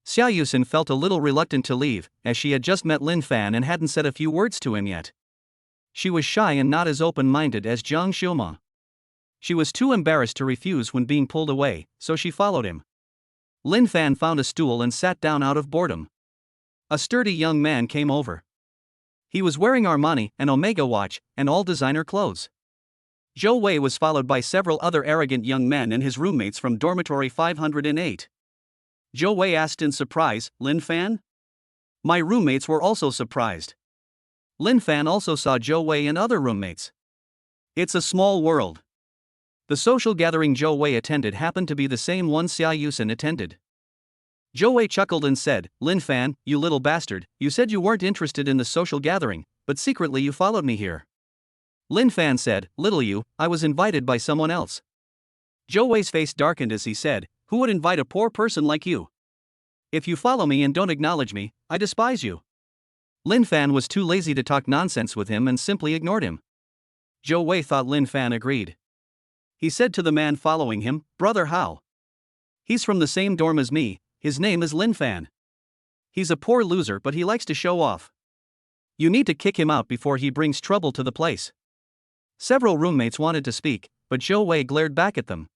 Xia Yusen felt a little reluctant to leave, as she had just met Lin Fan and hadn't said a few words to him yet. She was shy and not as open-minded as Jiang Xiaomo. She was too embarrassed to refuse when being pulled away, so she followed him. Lin Fan found a stool and sat down out of boredom. A sturdy young man came over. He was wearing Armani, an Omega watch, and all designer clothes. Zhou Wei was followed by several other arrogant young men and his roommates from dormitory 508. Zhou Wei asked in surprise, "Lin Fan?" My roommates were also surprised. Lin Fan also saw Zhou Wei and other roommates. It's a small world. The social gathering Zhou Wei attended happened to be the same one Xia Yusen attended. Zhou Wei chuckled and said, "Lin Fan, you little bastard, you said you weren't interested in the social gathering, but secretly you followed me here." Lin Fan said, "Little you, I was invited by someone else." Zhou Wei's face darkened as he said, "Who would invite a poor person like you? If you follow me and don't acknowledge me, I despise you." Lin Fan was too lazy to talk nonsense with him and simply ignored him. Zhou Wei thought Lin Fan agreed. He said to the man following him, "Brother Hao. He's from the same dorm as me, his name is Lin Fan. He's a poor loser but he likes to show off. You need to kick him out before he brings trouble to the place." Several roommates wanted to speak, but Zhou Wei glared back at them.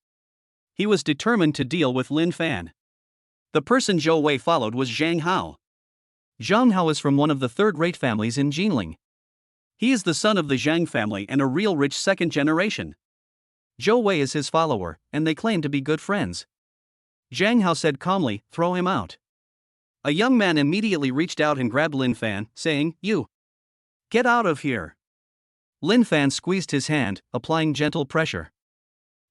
He was determined to deal with Lin Fan. The person Zhou Wei followed was Zhang Hao. Zhang Hao is from one of the third-rate families in Jinling. He is the son of the Zhang family and a real rich second generation. Zhou Wei is his follower, and they claim to be good friends. Zhang Hao said calmly, "Throw him out." A young man immediately reached out and grabbed Lin Fan, saying, "You! Get out of here!" Lin Fan squeezed his hand, applying gentle pressure.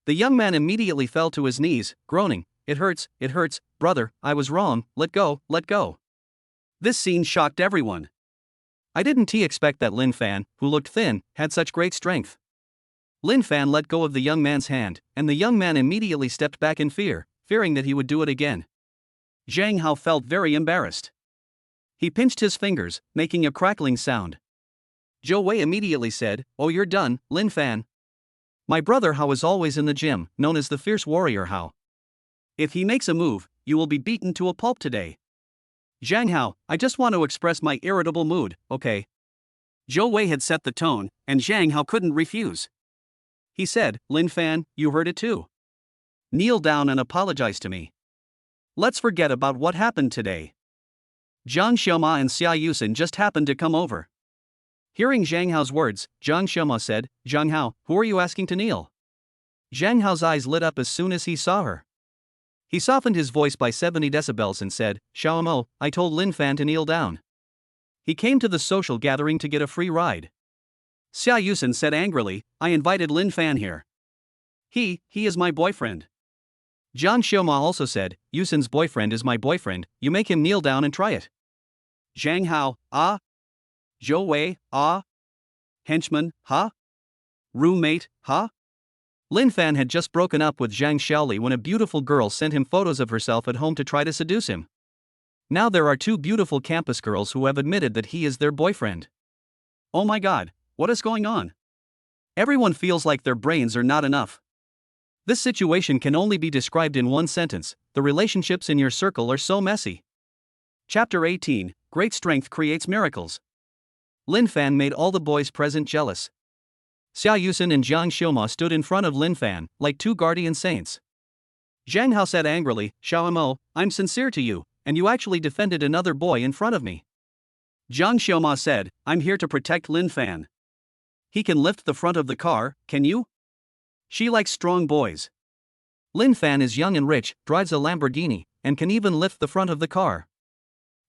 The young man immediately fell to his knees, groaning, it hurts, brother, I was wrong, let go, let go." This scene shocked everyone. I didn't expect that Lin Fan, who looked thin, had such great strength. Lin Fan let go of the young man's hand, and the young man immediately stepped back in fear, fearing that he would do it again. Zhang Hao felt very embarrassed. He pinched his fingers, making a crackling sound. Zhou Wei immediately said, "Oh, you're done, Lin Fan. My brother Hao is always in the gym, known as the fierce warrior Hao. If he makes a move, you will be beaten to a pulp today." "Zhang Hao, I just want to express my irritable mood, okay?" Zhou Wei had set the tone, and Zhang Hao couldn't refuse. He said, "Lin Fan, you heard it too. Kneel down and apologize to me. Let's forget about what happened today." Zhang Xiaoma and Xia Yusen just happened to come over. Hearing Zhang Hao's words, Zhang Xiaoma said, "Zhang Hao, who are you asking to kneel?" Zhang Hao's eyes lit up as soon as he saw her. He softened his voice by 70 decibels and said, "Xiaomo, I told Lin Fan to kneel down. He came to the social gathering to get a free ride." Xia Yusen said angrily, "I invited Lin Fan here. He is my boyfriend." Zhang Xiaoma also said, "Yusen's boyfriend is my boyfriend, you make him kneel down and try it." Zhang Hao, ah? Zhou Wei, ah? Henchman, huh? Roommate, huh? Lin Fan had just broken up with Zhang Xiaoli when a beautiful girl sent him photos of herself at home to try to seduce him. Now there are two beautiful campus girls who have admitted that he is their boyfriend. Oh my god, what is going on? Everyone feels like their brains are not enough. This situation can only be described in one sentence: the relationships in your circle are so messy. Chapter 18, Great Strength Creates Miracles. Lin Fan made all the boys present jealous. Xia Yusen and Zhang Xiaoma stood in front of Lin Fan, like two guardian saints. Zhang Hao said angrily, "Xiaomo, I'm sincere to you, and you actually defended another boy in front of me." Zhang Xiaoma said, "I'm here to protect Lin Fan. He can lift the front of the car, can you? She likes strong boys. Lin Fan is young and rich, drives a Lamborghini, and can even lift the front of the car.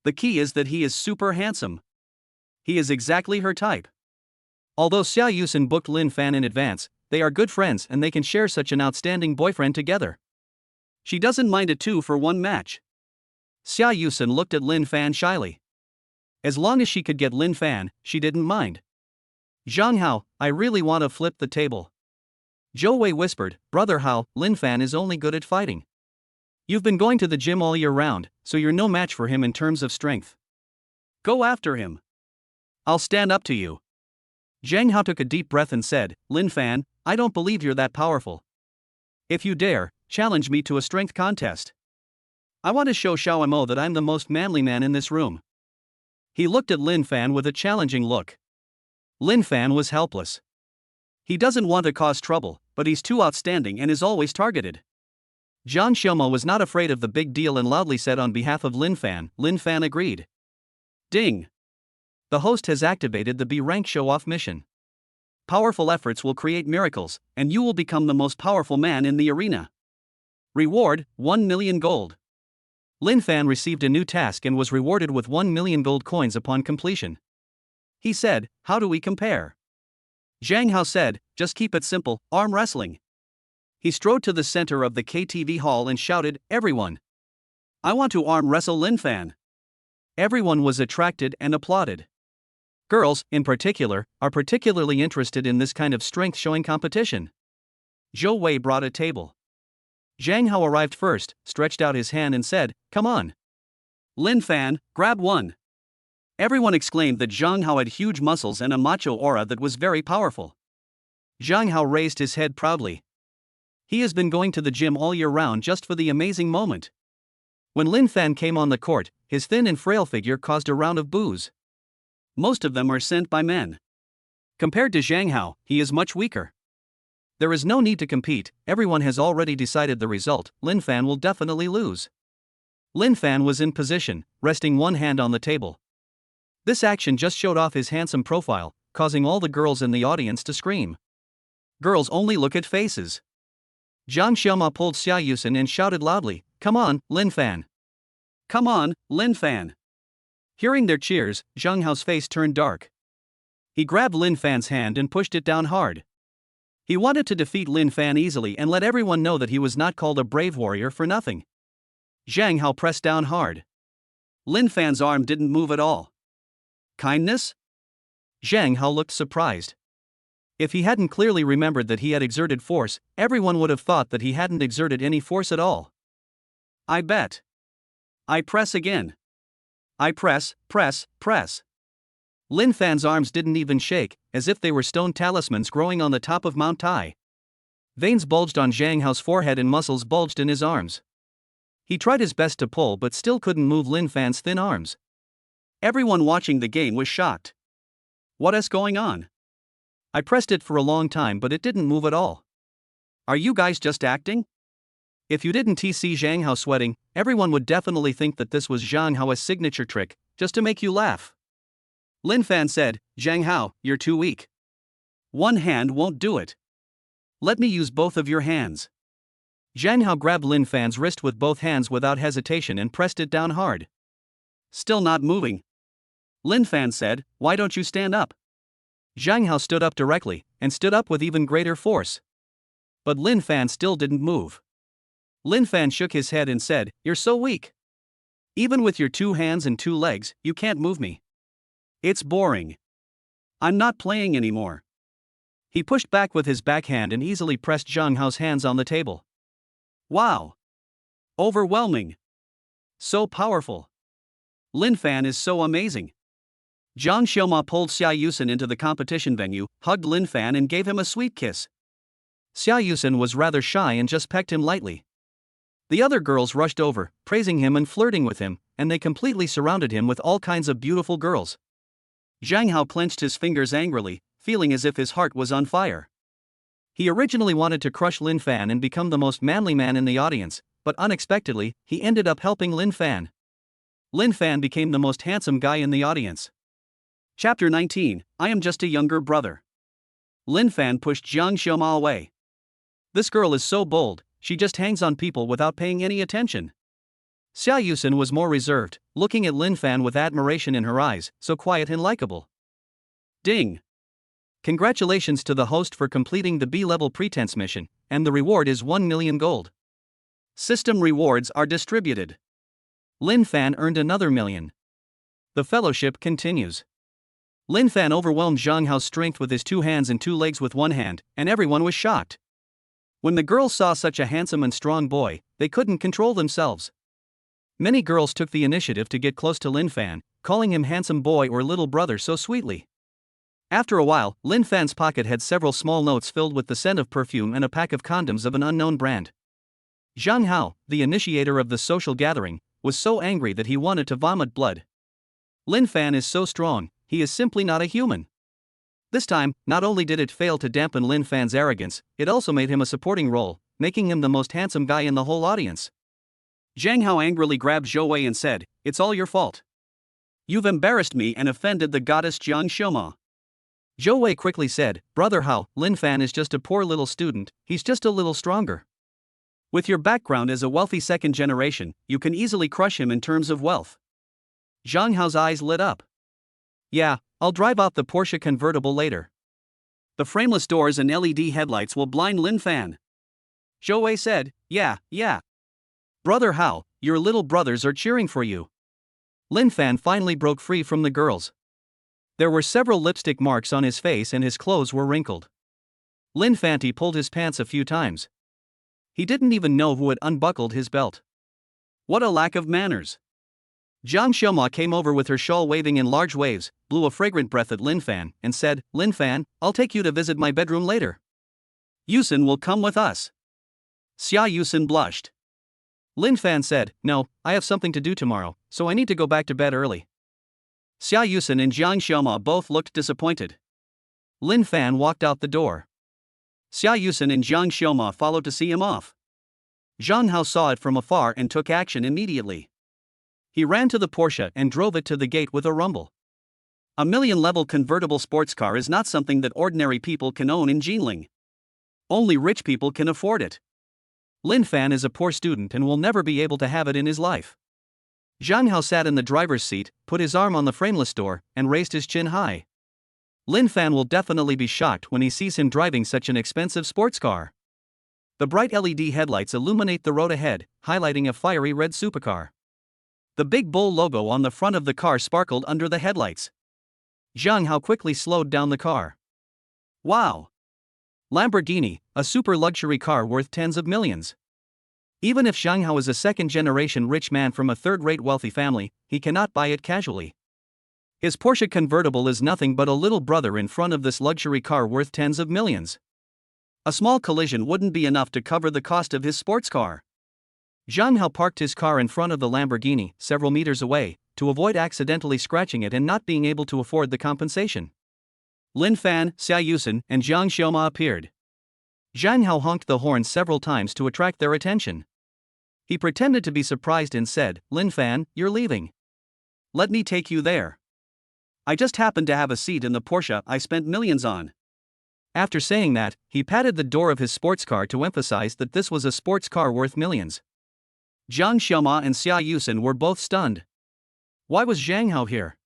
The key is that he is super handsome. He is exactly her type." Although Xia Yusen booked Lin Fan in advance, they are good friends and they can share such an outstanding boyfriend together. She doesn't mind a 2-for-1 match. Xia Yusen looked at Lin Fan shyly. As long as she could get Lin Fan, she didn't mind. "Zhang Hao, I really want to flip the table." Zhou Wei whispered, "Brother Hao, Lin Fan is only good at fighting. You've been going to the gym all year round, so you're no match for him in terms of strength. Go after him. I'll stand up to you." Zhang Hao took a deep breath and said, "Lin Fan, I don't believe you're that powerful. If you dare, challenge me to a strength contest. I want to show Xiaomo that I'm the most manly man in this room." He looked at Lin Fan with a challenging look. Lin Fan was helpless. He doesn't want to cause trouble, but he's too outstanding and is always targeted. Zhang Xiaoma was not afraid of the big deal and loudly said on behalf of Lin Fan. Lin Fan agreed. Ding! The host has activated the B-rank show-off mission. Powerful efforts will create miracles, and you will become the most powerful man in the arena. Reward, 1 million gold. Lin Fan received a new task and was rewarded with 1 million gold coins upon completion. He said, "How do we compare?" Zhang Hao said, "Just keep it simple, arm wrestling." He strode to the center of the KTV hall and shouted, "Everyone! I want to arm wrestle Lin Fan." Everyone was attracted and applauded. Girls, in particular, are particularly interested in this kind of strength-showing competition. Zhou Wei brought a table. Zhang Hao arrived first, stretched out his hand and said, "Come on. Lin Fan, grab one." Everyone exclaimed that Zhang Hao had huge muscles and a macho aura that was very powerful. Zhang Hao raised his head proudly. He has been going to the gym all year round just for the amazing moment. When Lin Fan came on the court, his thin and frail figure caused a round of boos. Most of them are sent by men. Compared to Zhang Hao, he is much weaker. There is no need to compete, everyone has already decided the result. Lin Fan will definitely lose. Lin Fan was in position, resting one hand on the table. This action just showed off his handsome profile, causing all the girls in the audience to scream. Girls only look at faces. Zhang Xiaoma pulled Xia Yusen and shouted loudly, "Come on, Lin Fan. Come on, Lin Fan." Hearing their cheers, Zhang Hao's face turned dark. He grabbed Lin Fan's hand and pushed it down hard. He wanted to defeat Lin Fan easily and let everyone know that he was not called a brave warrior for nothing. Zhang Hao pressed down hard. Lin Fan's arm didn't move at all. Kindness? Zhang Hao looked surprised. If he hadn't clearly remembered that he had exerted force, everyone would have thought that he hadn't exerted any force at all. I bet. I press again. I press, press, press. Lin Fan's arms didn't even shake, as if they were stone talismans growing on the top of Mount Tai. Veins bulged on Zhang Hao's forehead and muscles bulged in his arms. He tried his best to pull but still couldn't move Lin Fan's thin arms. Everyone watching the game was shocked. What is going on? I pressed it for a long time but it didn't move at all. Are you guys just acting? If you didn't see Zhang Hao sweating, everyone would definitely think that this was Zhang Hao's signature trick, just to make you laugh. Lin Fan said, Zhang Hao, you're too weak. One hand won't do it. Let me use both of your hands. Zhang Hao grabbed Lin Fan's wrist with both hands without hesitation and pressed it down hard. Still not moving. Lin Fan said, why don't you stand up? Zhang Hao stood up directly, and stood up with even greater force. But Lin Fan still didn't move. Lin Fan shook his head and said, you're so weak. Even with your 2 hands and 2 legs, you can't move me. It's boring. I'm not playing anymore. He pushed back with his backhand and easily pressed Zhang Hao's hands on the table. Wow! Overwhelming! So powerful! Lin Fan is so amazing! Jiang Xiaoma pulled Xia Yusen into the competition venue, hugged Lin Fan and gave him a sweet kiss. Xia Yusen was rather shy and just pecked him lightly. The other girls rushed over, praising him and flirting with him, and they completely surrounded him with all kinds of beautiful girls. Zhang Hao clenched his fingers angrily, feeling as if his heart was on fire. He originally wanted to crush Lin Fan and become the most manly man in the audience, but unexpectedly, he ended up helping Lin Fan. Lin Fan became the most handsome guy in the audience. Chapter 19, I am just a younger brother. Lin Fan pushed Jiang Xiaoma away. This girl is so bold, she just hangs on people without paying any attention. Xia Yusen was more reserved, looking at Lin Fan with admiration in her eyes, so quiet and likable. Ding! Congratulations to the host for completing the B-level pretense mission, and the reward is 1 million gold. System rewards are distributed. Lin Fan earned another million. The fellowship continues. Lin Fan overwhelmed Zhang Hao's strength with his 2 hands and 2 legs with 1 hand, and everyone was shocked. When the girls saw such a handsome and strong boy, they couldn't control themselves. Many girls took the initiative to get close to Lin Fan, calling him handsome boy or little brother so sweetly. After a while, Lin Fan's pocket had several small notes filled with the scent of perfume and a pack of condoms of an unknown brand. Zhang Hao, the initiator of the social gathering, was so angry that he wanted to vomit blood. Lin Fan is so strong, he is simply not a human. This time, not only did it fail to dampen Lin Fan's arrogance, it also made him a supporting role, making him the most handsome guy in the whole audience. Zhang Hao angrily grabbed Zhou Wei and said, it's all your fault. You've embarrassed me and offended the goddess Jiang Xiaoma. Zhou Wei quickly said, Brother Hao, Lin Fan is just a poor little student, he's just a little stronger. With your background as a wealthy second generation, you can easily crush him in terms of wealth. Zhang Hao's eyes lit up. Yeah, I'll drive out the Porsche convertible later. The frameless doors and LED headlights will blind Lin Fan. Zhou Wei said, yeah. Brother Hao, your little brothers are cheering for you. Lin Fan finally broke free from the girls. There were several lipstick marks on his face and his clothes were wrinkled. Lin Fanti pulled his pants a few times. He didn't even know who had unbuckled his belt. What a lack of manners. Jiang Xiaoma came over with her shawl waving in large waves, blew a fragrant breath at Lin Fan, and said, Lin Fan, I'll take you to visit my bedroom later. Yusen will come with us. Xia Yusen blushed. Lin Fan said, no, I have something to do tomorrow, so I need to go back to bed early. Xia Yusen and Jiang Xiaoma both looked disappointed. Lin Fan walked out the door. Xia Yusen and Jiang Xiaoma followed to see him off. Zhang Hao saw it from afar and took action immediately. He ran to the Porsche and drove it to the gate with a rumble. A million-level convertible sports car is not something that ordinary people can own in Jinling. Only rich people can afford it. Lin Fan is a poor student and will never be able to have it in his life. Zhang Hao sat in the driver's seat, put his arm on the frameless door, and raised his chin high. Lin Fan will definitely be shocked when he sees him driving such an expensive sports car. The bright LED headlights illuminate the road ahead, highlighting a fiery red supercar. The big bull logo on the front of the car sparkled under the headlights. Zhang Hao quickly slowed down the car. Wow! Lamborghini, a super luxury car worth tens of millions. Even if Zhang Hao is a second-generation rich man from a third-rate wealthy family, he cannot buy it casually. His Porsche convertible is nothing but a little brother in front of this luxury car worth tens of millions. A small collision wouldn't be enough to cover the cost of his sports car. Zhang Hao parked his car in front of the Lamborghini, several meters away, to avoid accidentally scratching it and not being able to afford the compensation. Lin Fan, Xia Yusen, and Jiang Xiaoma appeared. Zhang Hao honked the horn several times to attract their attention. He pretended to be surprised and said, "Lin Fan, you're leaving. Let me take you there. I just happened to have a seat in the Porsche I spent millions on." After saying that, he patted the door of his sports car to emphasize that this was a sports car worth millions. Jiang Xiaoma and Xia Yusen were both stunned. Why was Zhang Hao here?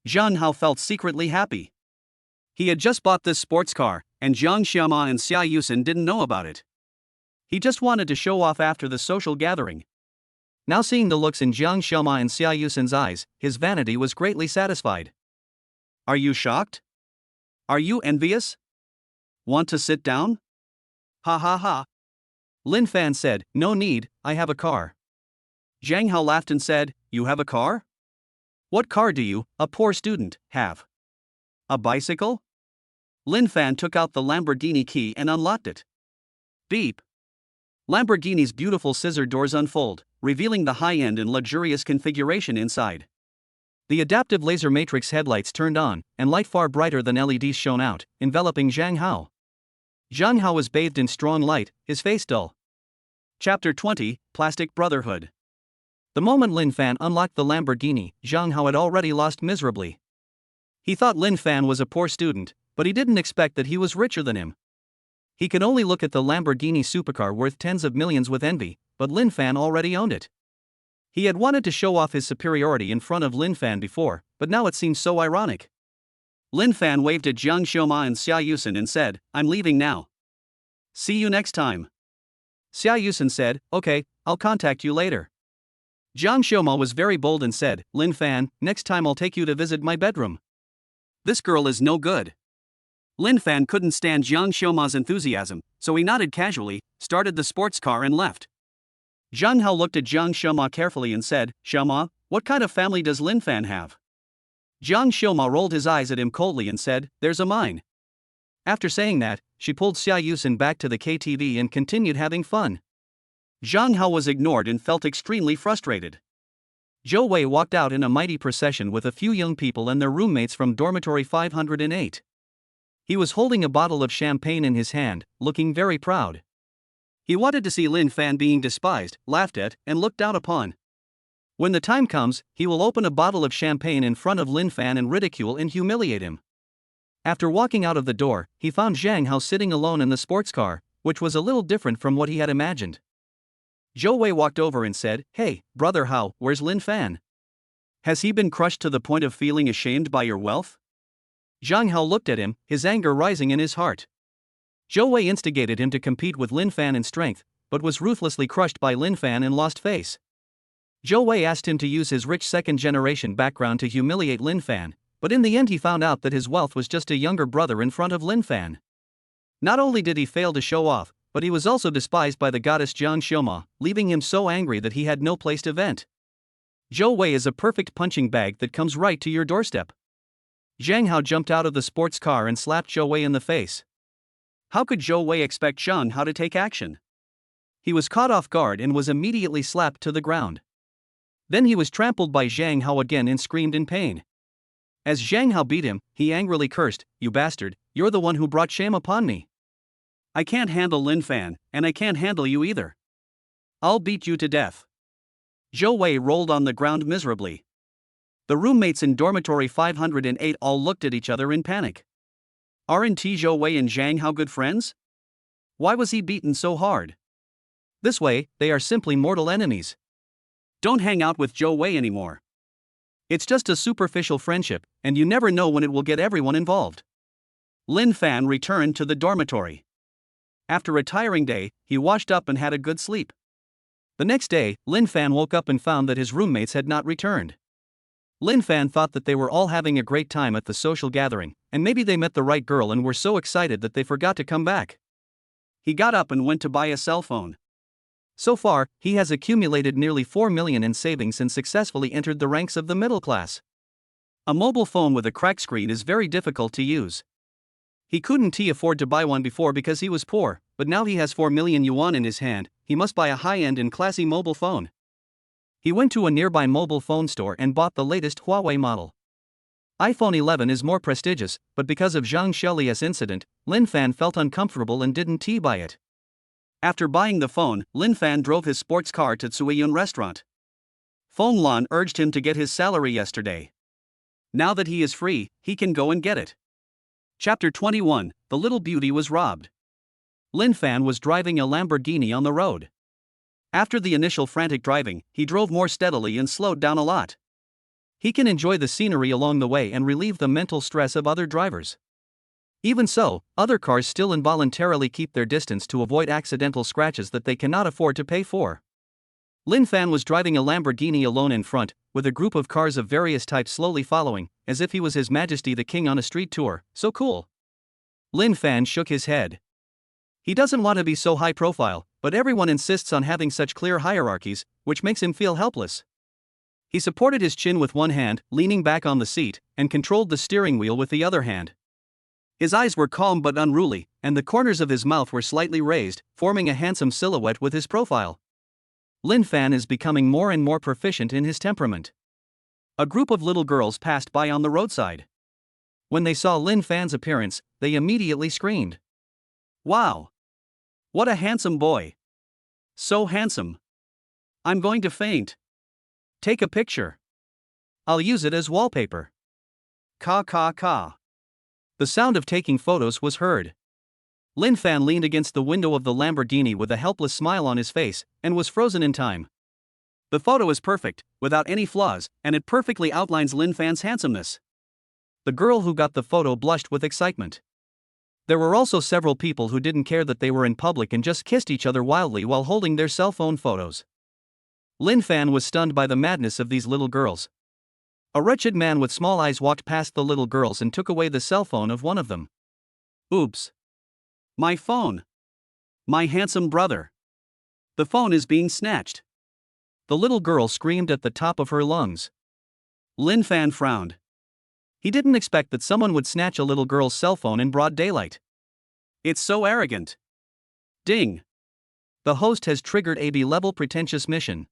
Zhang Hao felt secretly happy. He had just bought this sports car, and Jiang Xiaoma and Xia Yusen didn't know about it. He just wanted to show off after the social gathering. Now seeing the looks in Jiang Xiaoma and Xia Yusen's eyes, his vanity was greatly satisfied. Are you shocked? Are you envious? Want to sit down? Ha ha ha. Lin Fan said, "No need, I have a car." Zhang Hao laughed and said, "You have a car? What car do you, a poor student, have? A bicycle?" Lin Fan took out the Lamborghini key and unlocked it. Beep. Lamborghini's beautiful scissor doors unfold, revealing the high-end and luxurious configuration inside. The adaptive laser matrix headlights turned on, and light far brighter than LEDs shone out, enveloping Zhang Hao. Zhang Hao was bathed in strong light, his face dull. Chapter 20, Plastic Brotherhood. The moment Lin Fan unlocked the Lamborghini, Zhang Hao had already lost miserably. He thought Lin Fan was a poor student, but he didn't expect that he was richer than him. He could only look at the Lamborghini supercar worth tens of millions with envy, but Lin Fan already owned it. He had wanted to show off his superiority in front of Lin Fan before, but now it seemed so ironic. Lin Fan waved at Jiang Xiaoma and Xia Yusen and said, "I'm leaving now. See you next time." Xia Yusen said, "Okay, I'll contact you later." Jiang Xiaoma was very bold and said, "Lin Fan, next time I'll take you to visit my bedroom. This girl is no good." Lin Fan couldn't stand Jiang Xiaoma's enthusiasm, so he nodded casually, started the sports car and left. Zhang Hao looked at Jiang Xiaoma carefully and said, "Xiaoma, what kind of family does Lin Fan have?" Jiang Xiaoma rolled his eyes at him coldly and said, "There's a mine." After saying that, she pulled Xia Yusen back to the KTV and continued having fun. Zhang Hao was ignored and felt extremely frustrated. Zhou Wei walked out in a mighty procession with a few young people and their roommates from dormitory 508. He was holding a bottle of champagne in his hand, looking very proud. He wanted to see Lin Fan being despised, laughed at, and looked down upon. When the time comes, he will open a bottle of champagne in front of Lin Fan and ridicule and humiliate him. After walking out of the door, he found Zhang Hao sitting alone in the sports car, which was a little different from what he had imagined. Zhou Wei walked over and said, "Hey, brother Hao, where's Lin Fan? Has he been crushed to the point of feeling ashamed by your wealth?" Zhang Hao looked at him, his anger rising in his heart. Zhou Wei instigated him to compete with Lin Fan in strength, but was ruthlessly crushed by Lin Fan and lost face. Zhou Wei asked him to use his rich second-generation background to humiliate Lin Fan, but in the end he found out that his wealth was just a younger brother in front of Lin Fan. Not only did he fail to show off, but he was also despised by the goddess Jiang Xiaoma, leaving him so angry that he had no place to vent. Zhou Wei is a perfect punching bag that comes right to your doorstep. Zhang Hao jumped out of the sports car and slapped Zhou Wei in the face. How could Zhou Wei expect Zhang Hao to take action? He was caught off guard and was immediately slapped to the ground. Then he was trampled by Zhang Hao again and screamed in pain. As Zhang Hao beat him, he angrily cursed, "You bastard, you're the one who brought shame upon me. I can't handle Lin Fan, and I can't handle you either. I'll beat you to death." Zhou Wei rolled on the ground miserably. The roommates in dormitory 508 all looked at each other in panic. Aren't Zhou Wei and Zhang Hao good friends? Why was he beaten so hard? This way, they are simply mortal enemies. Don't hang out with Zhou Wei anymore. It's just a superficial friendship, and you never know when it will get everyone involved. Lin Fan returned to the dormitory. After a tiring day, he washed up and had a good sleep. The next day, Lin Fan woke up and found that his roommates had not returned. Lin Fan thought that they were all having a great time at the social gathering, and maybe they met the right girl and were so excited that they forgot to come back. He got up and went to buy a cell phone. So far, he has accumulated nearly 4 million in savings and successfully entered the ranks of the middle class. A mobile phone with a cracked screen is very difficult to use. He couldn't afford to buy one before because he was poor, but now he has 4 million yuan in his hand. He must buy a high-end and classy mobile phone. He went to a nearby mobile phone store and bought the latest Huawei model. iPhone 11 is more prestigious, but because of Zhang Xiaoli's incident, Lin Fan felt uncomfortable and didn't buy it. After buying the phone, Lin Fan drove his sports car to Tsuiyun restaurant. Feng Lan urged him to get his salary yesterday. Now that he is free, he can go and get it. Chapter 21, The Little Beauty Was Robbed. Lin Fan was driving a Lamborghini on the road. After the initial frantic driving, he drove more steadily and slowed down a lot. He can enjoy the scenery along the way and relieve the mental stress of other drivers. Even so, other cars still involuntarily keep their distance to avoid accidental scratches that they cannot afford to pay for. Lin Fan was driving a Lamborghini alone in front, with a group of cars of various types slowly following, as if he was His Majesty the King on a street tour. So cool. Lin Fan shook his head. He doesn't want to be so high profile, but everyone insists on having such clear hierarchies, which makes him feel helpless. He supported his chin with one hand, leaning back on the seat, and controlled the steering wheel with the other hand. His eyes were calm but unruly, and the corners of his mouth were slightly raised, forming a handsome silhouette with his profile. Lin Fan is becoming more and more proficient in his temperament. A group of little girls passed by on the roadside. When they saw Lin Fan's appearance, they immediately screamed. Wow! What a handsome boy! So handsome! I'm going to faint. Take a picture. I'll use it as wallpaper. Ka ka ka. The sound of taking photos was heard. Lin Fan leaned against the window of the Lamborghini with a helpless smile on his face, and was frozen in time. The photo is perfect, without any flaws, and it perfectly outlines Lin Fan's handsomeness. The girl who got the photo blushed with excitement. There were also several people who didn't care that they were in public and just kissed each other wildly while holding their cell phone photos. Lin Fan was stunned by the madness of these little girls. A wretched man with small eyes walked past the little girls and took away the cell phone of one of them. Oops. My phone. My handsome brother. The phone is being snatched. The little girl screamed at the top of her lungs. Lin Fan frowned. He didn't expect that someone would snatch a little girl's cell phone in broad daylight. It's so arrogant. Ding. The host has triggered a B-level pretentious mission.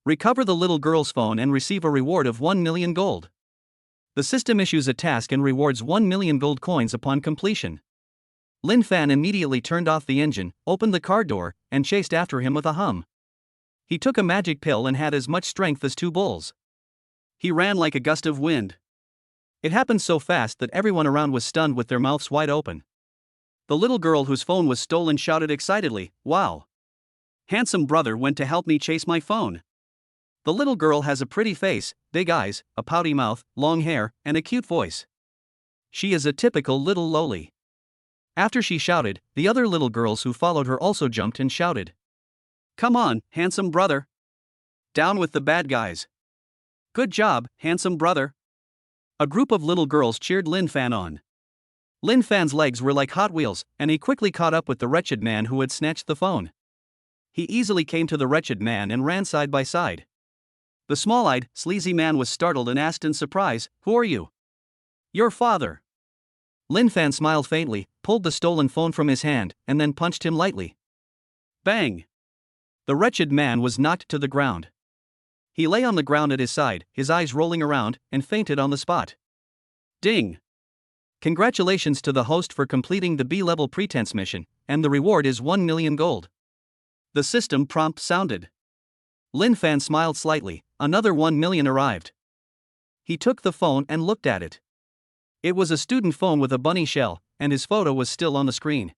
Recover the little girl's phone and receive a reward of 1 million gold. The system issues a task and rewards 1 million gold coins upon completion. Lin Fan immediately turned off the engine, opened the car door, and chased after him with a hum. He took a magic pill and had as much strength as 2 bulls. He ran like a gust of wind. It happened so fast that everyone around was stunned with their mouths wide open. The little girl whose phone was stolen shouted excitedly, "Wow! Handsome brother went to help me chase my phone." The little girl has a pretty face, big eyes, a pouty mouth, long hair, and a cute voice. She is a typical little loli. After she shouted, the other little girls who followed her also jumped and shouted. Come on, handsome brother. Down with the bad guys. Good job, handsome brother. A group of little girls cheered Lin Fan on. Lin Fan's legs were like Hot Wheels, and he quickly caught up with the wretched man who had snatched the phone. He easily came to the wretched man and ran side by side. The small-eyed, sleazy man was startled and asked in surprise, "Who are you?" "Your father." Lin Fan smiled faintly, pulled the stolen phone from his hand, and then punched him lightly. Bang! The wretched man was knocked to the ground. He lay on the ground at his side, his eyes rolling around, and fainted on the spot. Ding! Congratulations to the host for completing the B-level pretense mission, and the reward is 1 million gold. The system prompt sounded. Lin Fan smiled slightly, another 1 million arrived. He took the phone and looked at it. It was a student phone with a bunny shell, and his photo was still on the screen.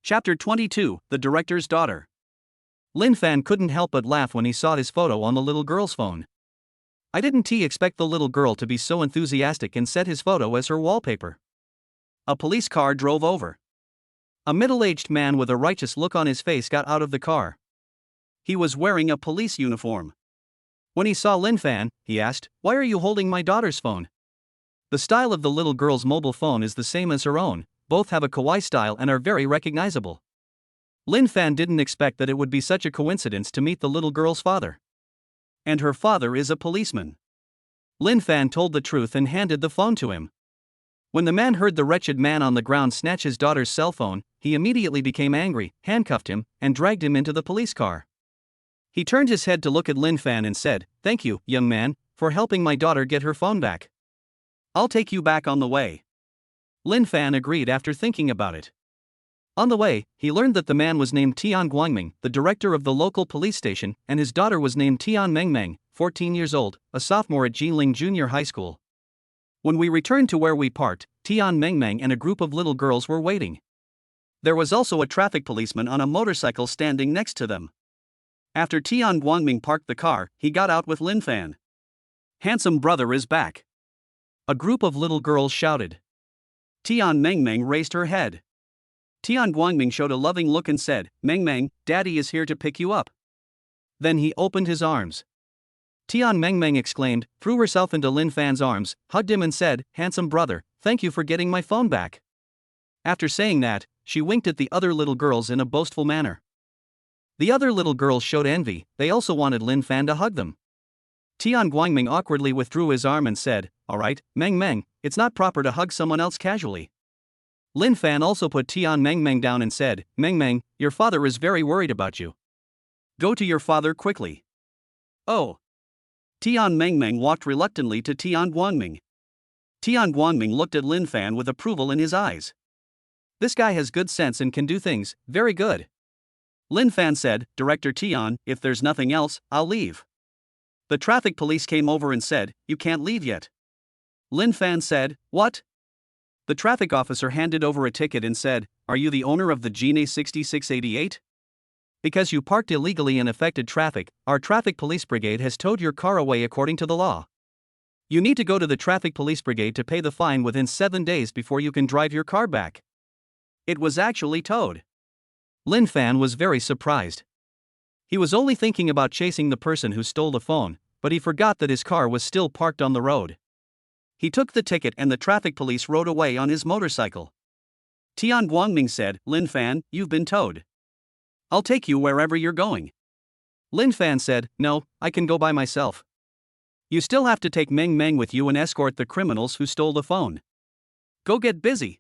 Chapter 22, The Director's Daughter. Lin Fan couldn't help but laugh when he saw his photo on the little girl's phone. I didn't expect the little girl to be so enthusiastic and set his photo as her wallpaper. A police car drove over. A middle-aged man with a righteous look on his face got out of the car. He was wearing a police uniform. When he saw Lin Fan, he asked, "Why are you holding my daughter's phone?" The style of the little girl's mobile phone is the same as her own, both have a kawaii style and are very recognizable. Lin Fan didn't expect that it would be such a coincidence to meet the little girl's father. And her father is a policeman. Lin Fan told the truth and handed the phone to him. When the man heard the wretched man on the ground snatch his daughter's cell phone, he immediately became angry, handcuffed him, and dragged him into the police car. He turned his head to look at Lin Fan and said, "Thank you, young man, for helping my daughter get her phone back. I'll take you back on the way." Lin Fan agreed after thinking about it. On the way, he learned that the man was named Tian Guangming, the director of the local police station, and his daughter was named Tian Mengmeng, 14 years old, a sophomore at Jiling Junior High School. When we returned to where we parked, Tian Mengmeng and a group of little girls were waiting. There was also a traffic policeman on a motorcycle standing next to them. After Tian Guangming parked the car, he got out with Lin Fan. "Handsome brother is back!" A group of little girls shouted. Tian Mengmeng raised her head. Tian Guangming showed a loving look and said, "Mengmeng, Daddy is here to pick you up." Then he opened his arms. Tian Mengmeng exclaimed, threw herself into Lin Fan's arms, hugged him and said, "Handsome brother, thank you for getting my phone back." After saying that, she winked at the other little girls in a boastful manner. The other little girls showed envy, they also wanted Lin Fan to hug them. Tian Guangming awkwardly withdrew his arm and said, "Alright, Mengmeng, it's not proper to hug someone else casually." Lin Fan also put Tian Mengmeng down and said, "Mengmeng, your father is very worried about you. Go to your father quickly." "Oh." Tian Mengmeng walked reluctantly to Tian Guangming. Tian Guangming looked at Lin Fan with approval in his eyes. "This guy has good sense and can do things, very good." Lin Fan said, "Director Tian, if there's nothing else, I'll leave." The traffic police came over and said, "You can't leave yet." Lin Fan said, "What?" The traffic officer handed over a ticket and said, "Are you the owner of the Gene 6688? Because you parked illegally and affected traffic, our traffic police brigade has towed your car away according to the law. You need to go to the traffic police brigade to pay the fine within 7 days before you can drive your car back." It was actually towed. Lin Fan was very surprised. He was only thinking about chasing the person who stole the phone, but he forgot that his car was still parked on the road. He took the ticket and the traffic police rode away on his motorcycle. Tian Guangming said, "Lin Fan, you've been towed. I'll take you wherever you're going." Lin Fan said, "No, I can go by myself. You still have to take Meng Meng with you and escort the criminals who stole the phone. Go get busy."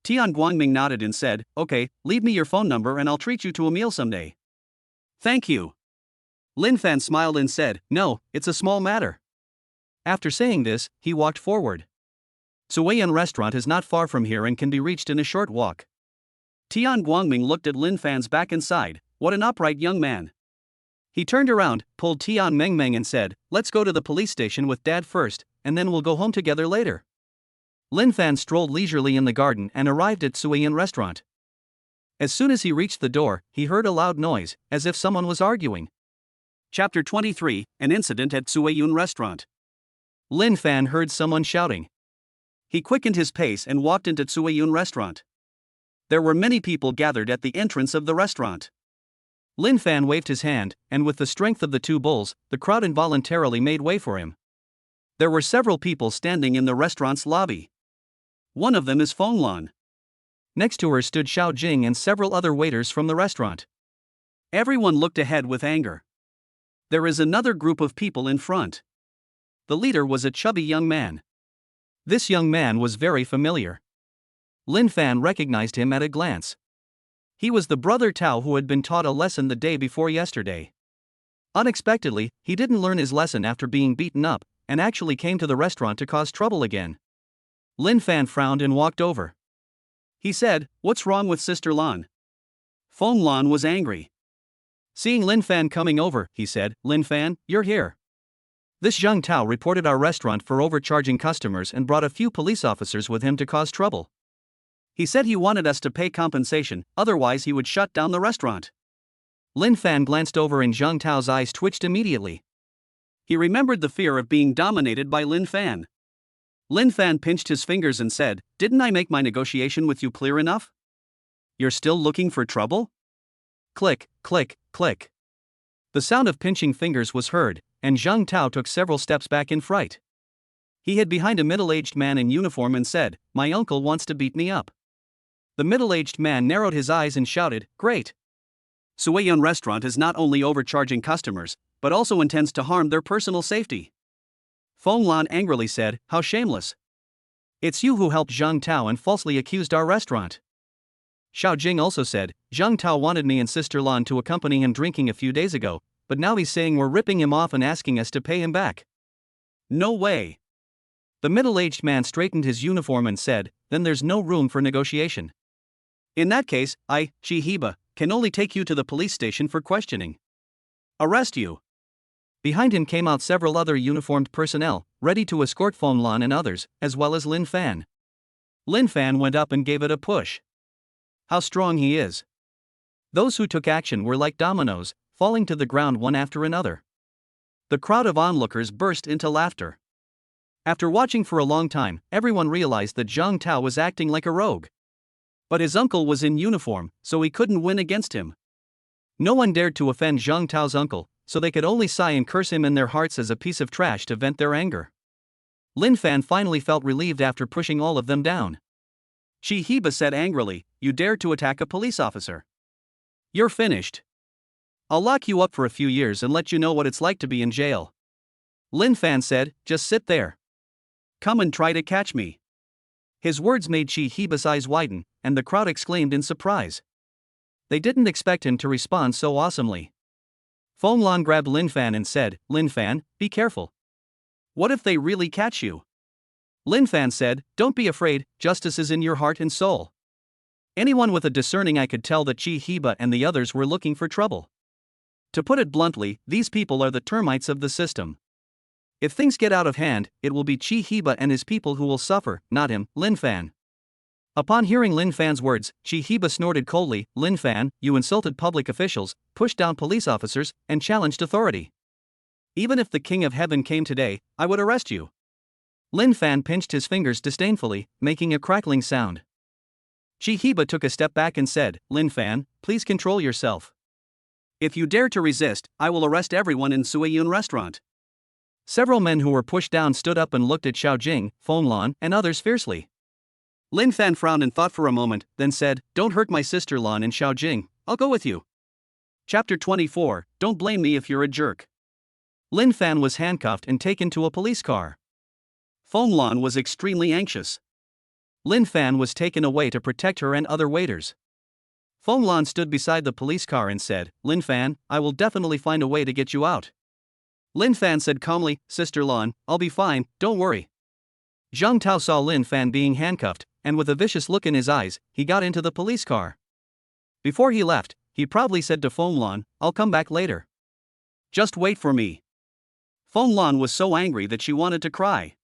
Tian Guangming nodded and said, "Okay, leave me your phone number and I'll treat you to a meal someday." "Thank you." Lin Fan smiled and said, "No, it's a small matter." After saying this, he walked forward. Suiyan restaurant is not far from here and can be reached in a short walk. Tian Guangming looked at Lin Fan's back and sighed, "What an upright young man." He turned around, pulled Tian Mengmeng and said, "Let's go to the police station with Dad first, and then we'll go home together later." Lin Fan strolled leisurely in the garden and arrived at Suiyan restaurant. As soon as he reached the door, he heard a loud noise, as if someone was arguing. Chapter 23, An Incident at Suiyan Restaurant. Lin Fan heard someone shouting. He quickened his pace and walked into Suiyan Restaurant. There were many people gathered at the entrance of the restaurant. Lin Fan waved his hand, and with the strength of the two bulls, the crowd involuntarily made way for him. There were several people standing in the restaurant's lobby. One of them is Feng Lan. Next to her stood Xiao Jing and several other waiters from the restaurant. Everyone looked ahead with anger. There is another group of people in front. The leader was a chubby young man. This young man was very familiar. Lin Fan recognized him at a glance. He was the brother Tao who had been taught a lesson the day before yesterday. Unexpectedly, he didn't learn his lesson after being beaten up, and actually came to the restaurant to cause trouble again. Lin Fan frowned and walked over. He said, "What's wrong with Sister Lan?" Feng Lan was angry. Seeing Lin Fan coming over, he said, "Lin Fan, you're here. This young Tao reported our restaurant for overcharging customers and brought a few police officers with him to cause trouble. He said he wanted us to pay compensation, otherwise he would shut down the restaurant." Lin Fan glanced over and Zhang Tao's eyes twitched immediately. He remembered the fear of being dominated by Lin Fan. Lin Fan pinched his fingers and said, "Didn't I make my negotiation with you clear enough? You're still looking for trouble?" Click, click, click. The sound of pinching fingers was heard, and Zhang Tao took several steps back in fright. He hid behind a middle-aged man in uniform and said, "My uncle wants to beat me up." The middle-aged man narrowed his eyes and shouted, "Great! Suiyun Restaurant is not only overcharging customers, but also intends to harm their personal safety." Feng Lan angrily said, "How shameless! It's you who helped Zhang Tao and falsely accused our restaurant." Xiao Jing also said, "Zhang Tao wanted me and Sister Lan to accompany him drinking a few days ago, but now he's saying we're ripping him off and asking us to pay him back." "No way." The middle-aged man straightened his uniform and said, "Then there's no room for negotiation. In that case, I, Chi Heba, can only take you to the police station for questioning. Arrest you." Behind him came out several other uniformed personnel, ready to escort Feng Lan and others, as well as Lin Fan. Lin Fan went up and gave it a push. How strong he is! Those who took action were like dominoes, falling to the ground one after another. The crowd of onlookers burst into laughter. After watching for a long time, everyone realized that Zhang Tao was acting like a rogue. But his uncle was in uniform, so he couldn't win against him. No one dared to offend Zhang Tao's uncle, so they could only sigh and curse him in their hearts as a piece of trash to vent their anger. Lin Fan finally felt relieved after pushing all of them down. Chi Heba said angrily, "You dared to attack a police officer. You're finished. I'll lock you up for a few years and let you know what it's like to be in jail." Lin Fan said, "Just sit there. Come and try to catch me." His words made Chi Heba's eyes widen, and the crowd exclaimed in surprise. They didn't expect him to respond so awesomely. Feng Lan grabbed Lin Fan and said, "Lin Fan, be careful. What if they really catch you?" Lin Fan said, "Don't be afraid, justice is in your heart and soul." Anyone with a discerning eye could tell that Chi Heba and the others were looking for trouble. To put it bluntly, these people are the termites of the system. If things get out of hand, it will be Chi Heba and his people who will suffer, not him, Lin Fan. Upon hearing Lin Fan's words, Chi Heba snorted coldly, "Lin Fan, you insulted public officials, pushed down police officers, and challenged authority. Even if the King of Heaven came today, I would arrest you." Lin Fan pinched his fingers disdainfully, making a crackling sound. Chi Heba took a step back and said, "Lin Fan, please control yourself. If you dare to resist, I will arrest everyone in Suiyun Restaurant." Several men who were pushed down stood up and looked at Xiao Jing, Feng Lan, and others fiercely. Lin Fan frowned and thought for a moment, then said, "Don't hurt my sister Lan and Xiao Jing, I'll go with you." Chapter 24, Don't Blame Me If You're a Jerk. Lin Fan was handcuffed and taken to a police car. Feng Lan was extremely anxious. Lin Fan was taken away to protect her and other waiters. Feng Lan stood beside the police car and said, "Lin Fan, I will definitely find a way to get you out." Lin Fan said calmly, "Sister Lan, I'll be fine, don't worry." Zhang Tao saw Lin Fan being handcuffed, and with a vicious look in his eyes, he got into the police car. Before he left, he proudly said to Feng Lan, "I'll come back later. Just wait for me." Feng Lan was so angry that she wanted to cry.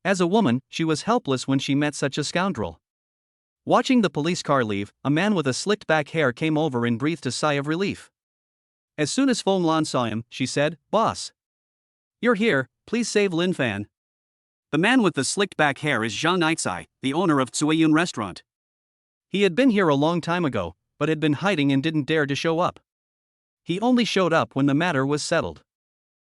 As a woman, she was helpless when she met such a scoundrel. Watching the police car leave, a man with a slicked back hair came over and breathed a sigh of relief. As soon as Feng Lan saw him, she said, "Boss. You're here, please save Lin Fan." The man with the slicked back hair is Zhang Naitzai, the owner of Suiyun Restaurant. He had been here a long time ago, but had been hiding and didn't dare to show up. He only showed up when the matter was settled.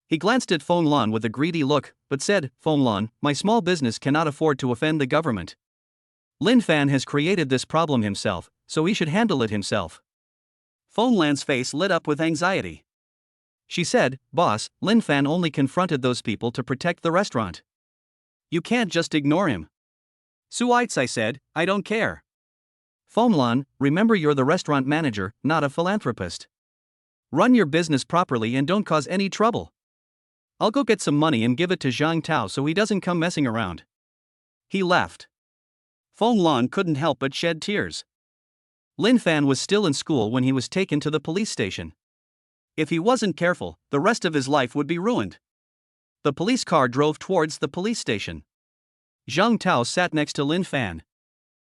He glanced at Feng Lan with a greedy look, but said, "Feng Lan, my small business cannot afford to offend the government. Lin Fan has created this problem himself, so he should handle it himself." Feng Lan's face lit up with anxiety. She said, "Boss, Lin Fan only confronted those people to protect the restaurant. You can't just ignore him." Suitzai said, "I don't care." Feng Lan, remember you're the restaurant manager, not a philanthropist. Run your business properly and don't cause any trouble. I'll go get some money and give it to Zhang Tao so he doesn't come messing around." He left. Feng Lan couldn't help but shed tears. Lin Fan was still in school when he was taken to the police station. If he wasn't careful, the rest of his life would be ruined. The police car drove towards the police station. Zhang Tao sat next to Lin Fan.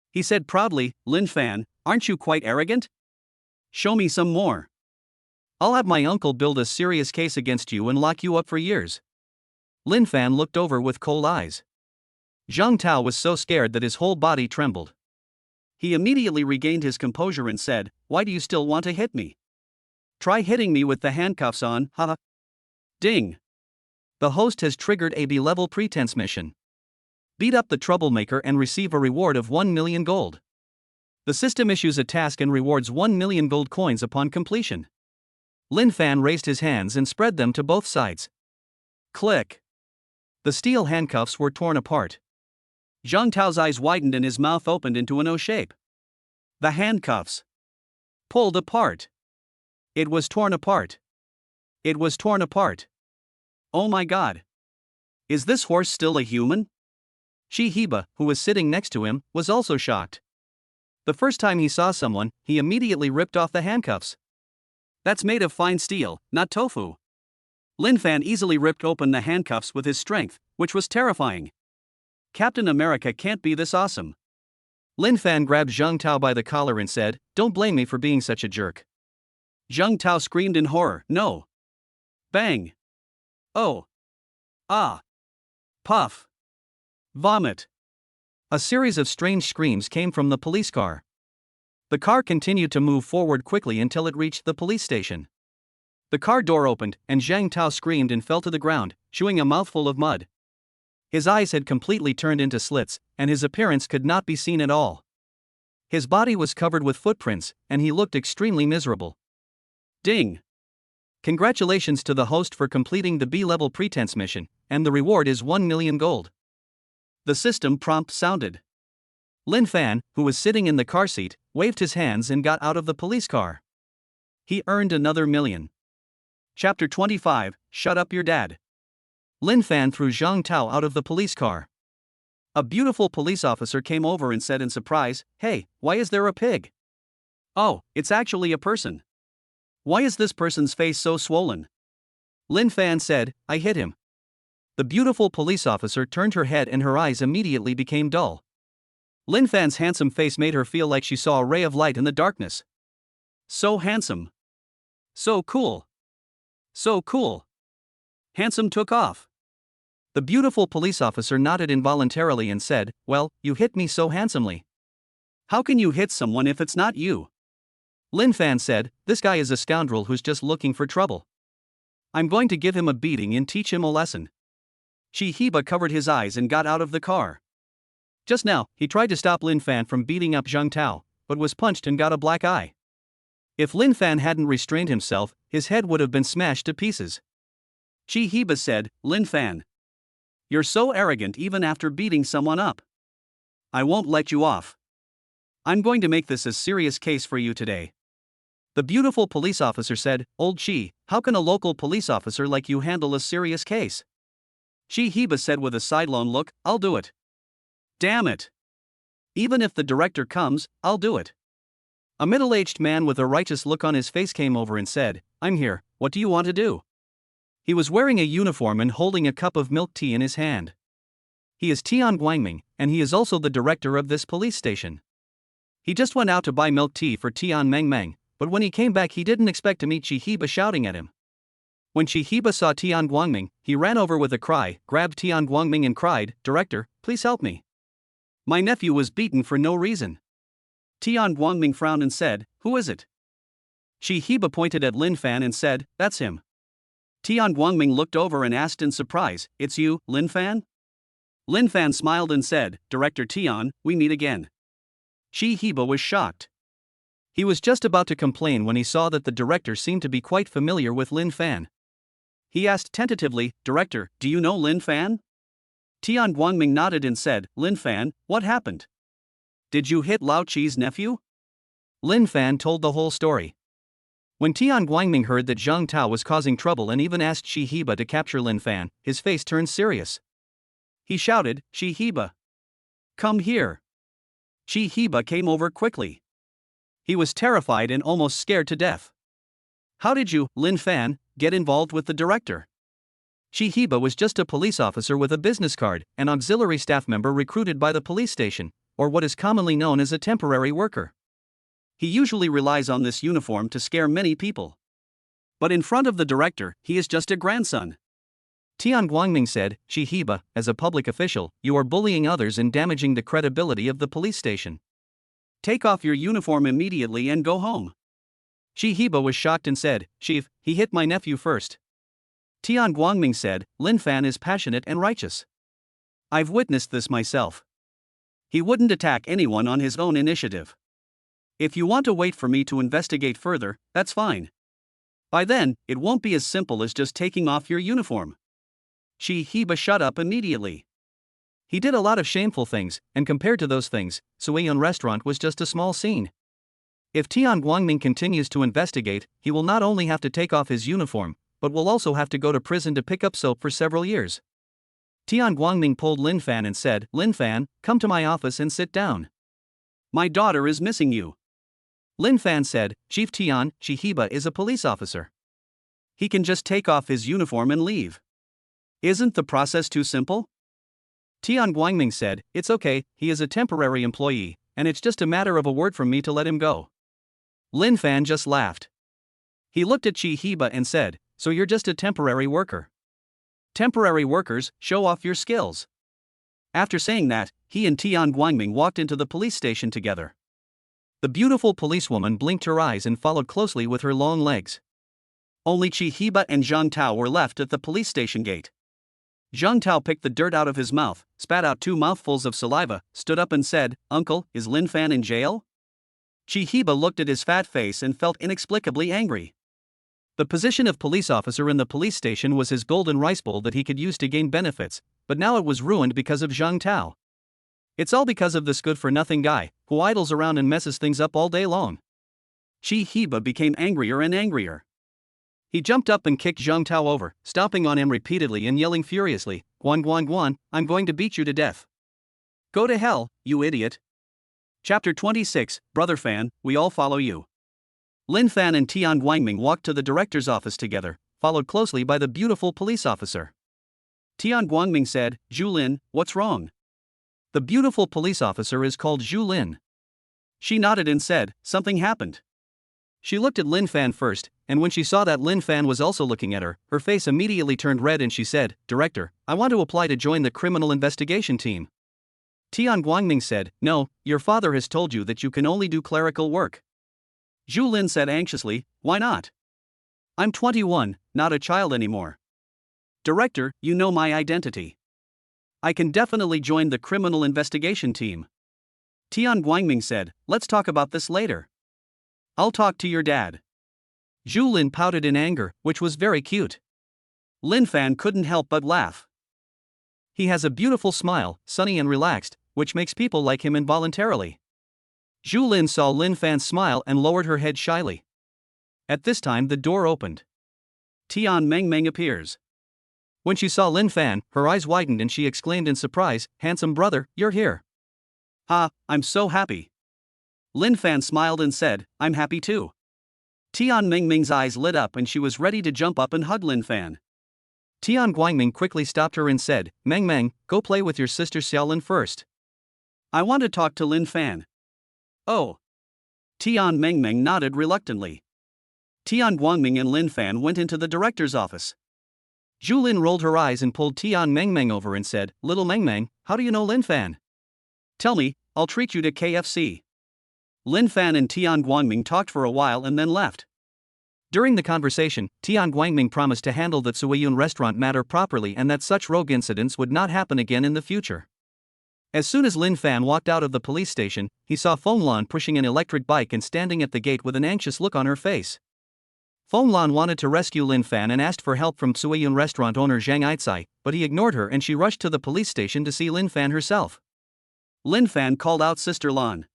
He said proudly, "Lin Fan, aren't you quite arrogant? Show me some more. I'll have my uncle build a serious case against you and lock you up for years." Lin Fan looked over with cold eyes. Zhang Tao was so scared that his whole body trembled. He immediately regained his composure and said, "Why do you still want to hit me? Try hitting me with the handcuffs on, haha." Ding! The host has triggered a B-level pretense mission. Beat up the troublemaker and receive a reward of 1 million gold. The system issues a task and rewards 1 million gold coins upon completion. Lin Fan raised his hands and spread them to both sides. Click. The steel handcuffs were torn apart. Zhang Tao's eyes widened and his mouth opened into an O shape. The handcuffs pulled apart. It was torn apart. It was torn apart. Oh my god. Is this horse still a human? Shi Heba, who was sitting next to him, was also shocked. The first time he saw someone, he immediately ripped off the handcuffs. That's made of fine steel, not tofu. Lin Fan easily ripped open the handcuffs with his strength, which was terrifying. Captain America can't be this awesome. Lin Fan grabbed Zhang Tao by the collar and said, "Don't blame me for being such a jerk." Zhang Tao screamed in horror, "No!" Bang! Oh! Ah! Puff! Vomit! A series of strange screams came from the police car. The car continued to move forward quickly until it reached the police station. The car door opened, and Zhang Tao screamed and fell to the ground, chewing a mouthful of mud. His eyes had completely turned into slits, and his appearance could not be seen at all. His body was covered with footprints, and he looked extremely miserable. Ding! Congratulations to the host for completing the B-level pretense mission, and the reward is 1 million gold. The system prompt sounded. Lin Fan, who was sitting in the car seat, waved his hands and got out of the police car. He earned another million. Chapter 25, Shut Up Your Dad. Lin Fan threw Zhang Tao out of the police car. A beautiful police officer came over and said in surprise, "Hey, why is there a pig?" "Oh, it's actually a person." "Why is this person's face so swollen?" Lin Fan said, "I hit him." The beautiful police officer turned her head and her eyes immediately became dull. Lin Fan's handsome face made her feel like she saw a ray of light in the darkness. So handsome. So cool. So cool. Handsome took off. The beautiful police officer nodded involuntarily and said, "Well, you hit me so handsomely." "How can you hit someone if it's not you?" Lin Fan said, "This guy is a scoundrel who's just looking for trouble. I'm going to give him a beating and teach him a lesson." Shi Heba covered his eyes and got out of the car. Just now, he tried to stop Lin Fan from beating up Zhang Tao, but was punched and got a black eye. If Lin Fan hadn't restrained himself, his head would have been smashed to pieces. Shi Heba said, "Lin Fan, you're so arrogant even after beating someone up. I won't let you off. I'm going to make this a serious case for you today." The beautiful police officer said, "Old Shi, how can a local police officer like you handle a serious case?" Shi Heba said with a sidelong look, "I'll do it. Damn it. Even if the director comes, I'll do it." A middle-aged man with a righteous look on his face came over and said, "I'm here, what do you want to do?" He was wearing a uniform and holding a cup of milk tea in his hand. He is Tian Guangming, and he is also the director of this police station. He just went out to buy milk tea for Tian Meng, but when he came back he didn't expect to meet Shi Heba shouting at him. When Shi Heba saw Tian Guangming, he ran over with a cry, grabbed Tian Guangming and cried, "Director, please help me. My nephew was beaten for no reason." Tian Guangming frowned and said, "Who is it?" Shi Heba pointed at Lin Fan and said, "That's him." Tian Guangming looked over and asked in surprise, "It's you, Lin Fan?" Lin Fan smiled and said, "Director Tian, we meet again." Shi Heba was shocked. He was just about to complain when he saw that the director seemed to be quite familiar with Lin Fan. He asked tentatively, "Director, do you know Lin Fan?" Tian Guangming nodded and said, "Lin Fan, what happened? Did you hit Lao Chi's nephew?" Lin Fan told the whole story. When Tian Guangming heard that Zhang Tao was causing trouble and even asked Shi Heba to capture Lin Fan, his face turned serious. He shouted, "Shi Heba, come here." Shi Heba came over quickly. He was terrified and almost scared to death. "How did you, Lin Fan, get involved with the director?" Shi Heba was just a police officer with a business card, an auxiliary staff member recruited by the police station, or what is commonly known as a temporary worker. He usually relies on this uniform to scare many people. But in front of the director, he is just a grandson. Tian Guangming said, "Shi Heba, as a public official, you are bullying others and damaging the credibility of the police station. Take off your uniform immediately and go home." Shi Heba was shocked and said, "Chief, he hit my nephew first." Tian Guangming said, Lin Fan is passionate and righteous. I've witnessed this myself. He wouldn't attack anyone on his own initiative. If you want to wait for me to investigate further, that's fine. By then, it won't be as simple as just taking off your uniform. Shi Heba shut up immediately. He did a lot of shameful things, and compared to those things, Suiyun restaurant was just a small scene. If Tian Guangming continues to investigate, he will not only have to take off his uniform, but will also have to go to prison to pick up soap for several years. Tian Guangming pulled Lin Fan and said, Lin Fan, come to my office and sit down. My daughter is missing you. Lin Fan said, Chief Tian, Shi Heba is a police officer. He can just take off his uniform and leave. Isn't the process too simple? Tian Guangming said, it's okay, he is a temporary employee, and it's just a matter of a word from me to let him go. Lin Fan just laughed. He looked at Shi Heba and said, so you're just a temporary worker. Temporary workers, show off your skills. After saying that, he and Tian Guangming walked into the police station together. The beautiful policewoman blinked her eyes and followed closely with her long legs. Only Shi Heba and Zhang Tao were left at the police station gate. Zhang Tao picked the dirt out of his mouth, spat out 2 mouthfuls of saliva, stood up and said, Uncle, is Lin Fan in jail? Shi Heba looked at his fat face and felt inexplicably angry. The position of police officer in the police station was his golden rice bowl that he could use to gain benefits, but now it was ruined because of Zhang Tao. It's all because of this good-for-nothing guy, who idles around and messes things up all day long. Shi Heba became angrier and angrier. He jumped up and kicked Zhang Tao over, stomping on him repeatedly and yelling furiously, Guan Guan Guan, I'm going to beat you to death. Go to hell, you idiot. Chapter 26, Brother Fan, we all follow you. Lin Fan and Tian Guangming walked to the director's office together, followed closely by the beautiful police officer. Tian Guangming said, Zhu Lin, what's wrong? The beautiful police officer is called Zhu Lin. She nodded and said, something happened. She looked at Lin Fan first, and when she saw that Lin Fan was also looking at her, her face immediately turned red and she said, Director, I want to apply to join the criminal investigation team. Tian Guangming said, no, your father has told you that you can only do clerical work. Zhu Lin said anxiously, why not? I'm 21, not a child anymore. Director, you know my identity. I can definitely join the criminal investigation team. Tian Guangming said, let's talk about this later. I'll talk to your dad. Zhu Lin pouted in anger, which was very cute. Lin Fan couldn't help but laugh. He has a beautiful smile, sunny and relaxed, which makes people like him involuntarily. Zhu Lin saw Lin Fan smile and lowered her head shyly. At this time the door opened. Tian Mengmeng appears. When she saw Lin Fan, her eyes widened and she exclaimed in surprise, handsome brother, you're here. Ha, I'm so happy. Lin Fan smiled and said, I'm happy too. Tian Mengmeng's eyes lit up and she was ready to jump up and hug Lin Fan. Tian Guangming quickly stopped her and said, Mengmeng, go play with your sister Xiaolin first. I want to talk to Lin Fan. Oh. Tian Mengmeng nodded reluctantly. Tian Guangming and Lin Fan went into the director's office. Zhu Lin rolled her eyes and pulled Tian Mengmeng over and said, Little Mengmeng, how do you know Lin Fan? Tell me, I'll treat you to KFC. Lin Fan and Tian Guangming talked for a while and then left. During the conversation, Tian Guangming promised to handle the Suiyun restaurant matter properly and that such rogue incidents would not happen again in the future. As soon as Lin Fan walked out of the police station, he saw Feng Lan pushing an electric bike and standing at the gate with an anxious look on her face. Feng Lan wanted to rescue Lin Fan and asked for help from Suiyun restaurant owner Zhang Aicai, but he ignored her and she rushed to the police station to see Lin Fan herself. Lin Fan called out Sister Lan.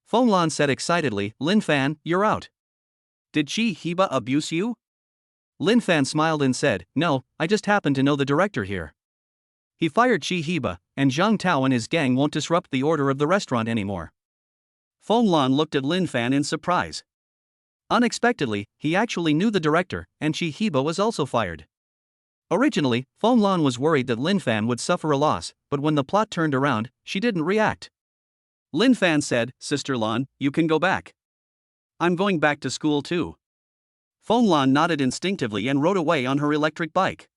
Feng Lan said excitedly, Lin Fan, you're out. Did Shi Heba abuse you? Lin Fan smiled and said, no, I just happen to know the director here. He fired Shi Heba, and Zhang Tao and his gang won't disrupt the order of the restaurant anymore. Feng Lan looked at Lin Fan in surprise. Unexpectedly, he actually knew the director, and Shi Heba was also fired. Originally, Feng Lan was worried that Lin Fan would suffer a loss, but when the plot turned around, she didn't react. Lin Fan said, Sister Lan, you can go back. I'm going back to school too. Feng Lan nodded instinctively and rode away on her electric bike.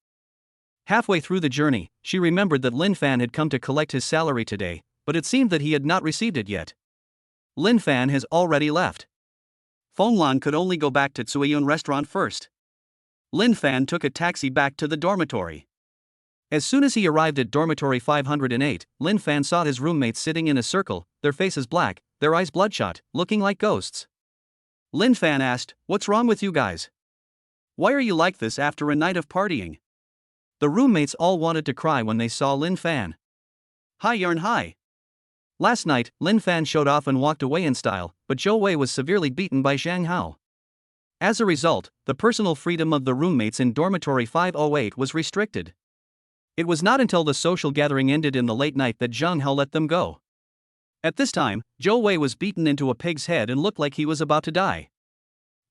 Halfway through the journey, she remembered that Lin Fan had come to collect his salary today, but it seemed that he had not received it yet. Lin Fan has already left. Feng Lan could only go back to Suiyun restaurant first. Lin Fan took a taxi back to the dormitory. As soon as he arrived at dormitory 508, Lin Fan saw his roommates sitting in a circle, their faces black, their eyes bloodshot, looking like ghosts. Lin Fan asked, "What's wrong with you guys? Why are you like this after a night of partying?" The roommates all wanted to cry when they saw Lin Fan. Hi Yarn hi. Last night, Lin Fan showed off and walked away in style, but Zhou Wei was severely beaten by Zhang Hao. As a result, the personal freedom of the roommates in dormitory 508 was restricted. It was not until the social gathering ended in the late night that Zhang Hao let them go. At this time, Zhou Wei was beaten into a pig's head and looked like he was about to die.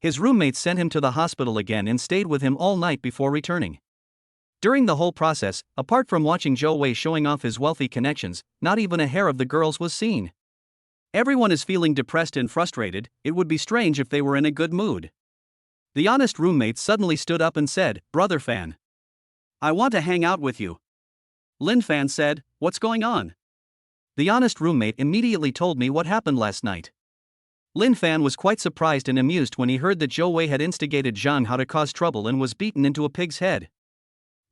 His roommates sent him to the hospital again and stayed with him all night before returning. During the whole process, apart from watching Zhou Wei showing off his wealthy connections, not even a hair of the girls was seen. Everyone is feeling depressed and frustrated. It would be strange if they were in a good mood. The honest roommate suddenly stood up and said, "Brother Fan, I want to hang out with you." Lin Fan said, "What's going on?" The honest roommate immediately told me what happened last night. Lin Fan was quite surprised and amused when he heard that Zhou Wei had instigated Zhang Hao to cause trouble and was beaten into a pig's head.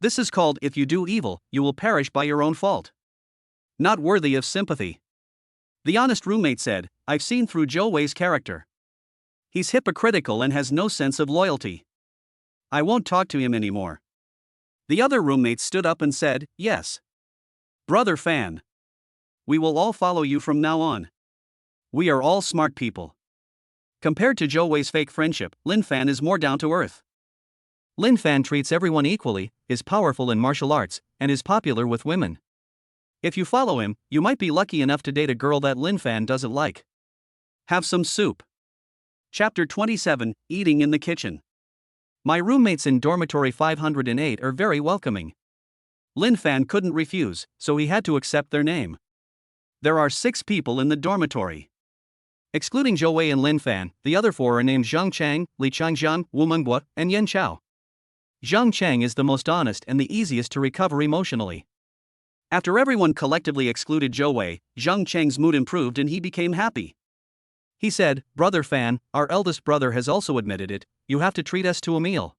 This is called, if you do evil, you will perish by your own fault. Not worthy of sympathy. The honest roommate said, "I've seen through Zhou Wei's character. He's hypocritical and has no sense of loyalty. I won't talk to him anymore." The other roommates stood up and said, "Yes. Brother Fan. We will all follow you from now on. We are all smart people." Compared to Zhou Wei's fake friendship, Lin Fan is more down to earth. Lin Fan treats everyone equally, is powerful in martial arts, and is popular with women. If you follow him, you might be lucky enough to date a girl that Lin Fan doesn't like. Have some soup. Chapter 27, Eating in the Kitchen. My roommates in dormitory 508 are very welcoming. Lin Fan couldn't refuse, so he had to accept their name. There are 6 people in the dormitory. Excluding Zhou Wei and Lin Fan, the other 4 are named Zhang Chang, Li Changjiang, Wu Mengbo, and Yan Chao. Zhang Chang is the most honest and the easiest to recover emotionally. After everyone collectively excluded Zhou Wei, Zhang Chang's mood improved and he became happy. He said, "Brother Fan, our eldest brother has also admitted it, you have to treat us to a meal."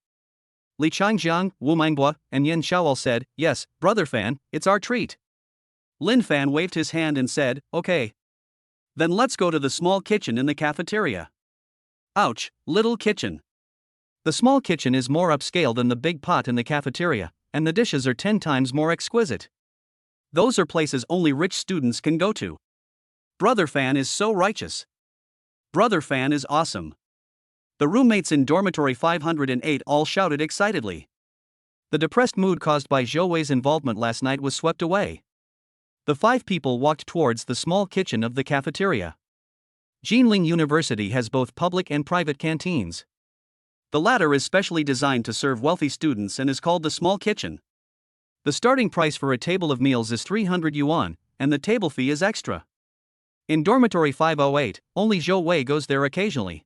Li Changjiang, Wu Mengbo, and Yan Chao all said, "Yes, Brother Fan, it's our treat." Lin Fan waved his hand and said, "Okay. Then let's go to the small kitchen in the cafeteria." Ouch, little kitchen. The small kitchen is more upscale than the big pot in the cafeteria, and the dishes are 10 times more exquisite. Those are places only rich students can go to. Brother Fan is so righteous. Brother Fan is awesome. The roommates in dormitory 508 all shouted excitedly. The depressed mood caused by Zhou Wei's involvement last night was swept away. The 5 people walked towards the small kitchen of the cafeteria. Jinling University has both public and private canteens. The latter is specially designed to serve wealthy students and is called the small kitchen. The starting price for a table of meals is 300 yuan, and the table fee is extra. In dormitory 508, only Zhou Wei goes there occasionally.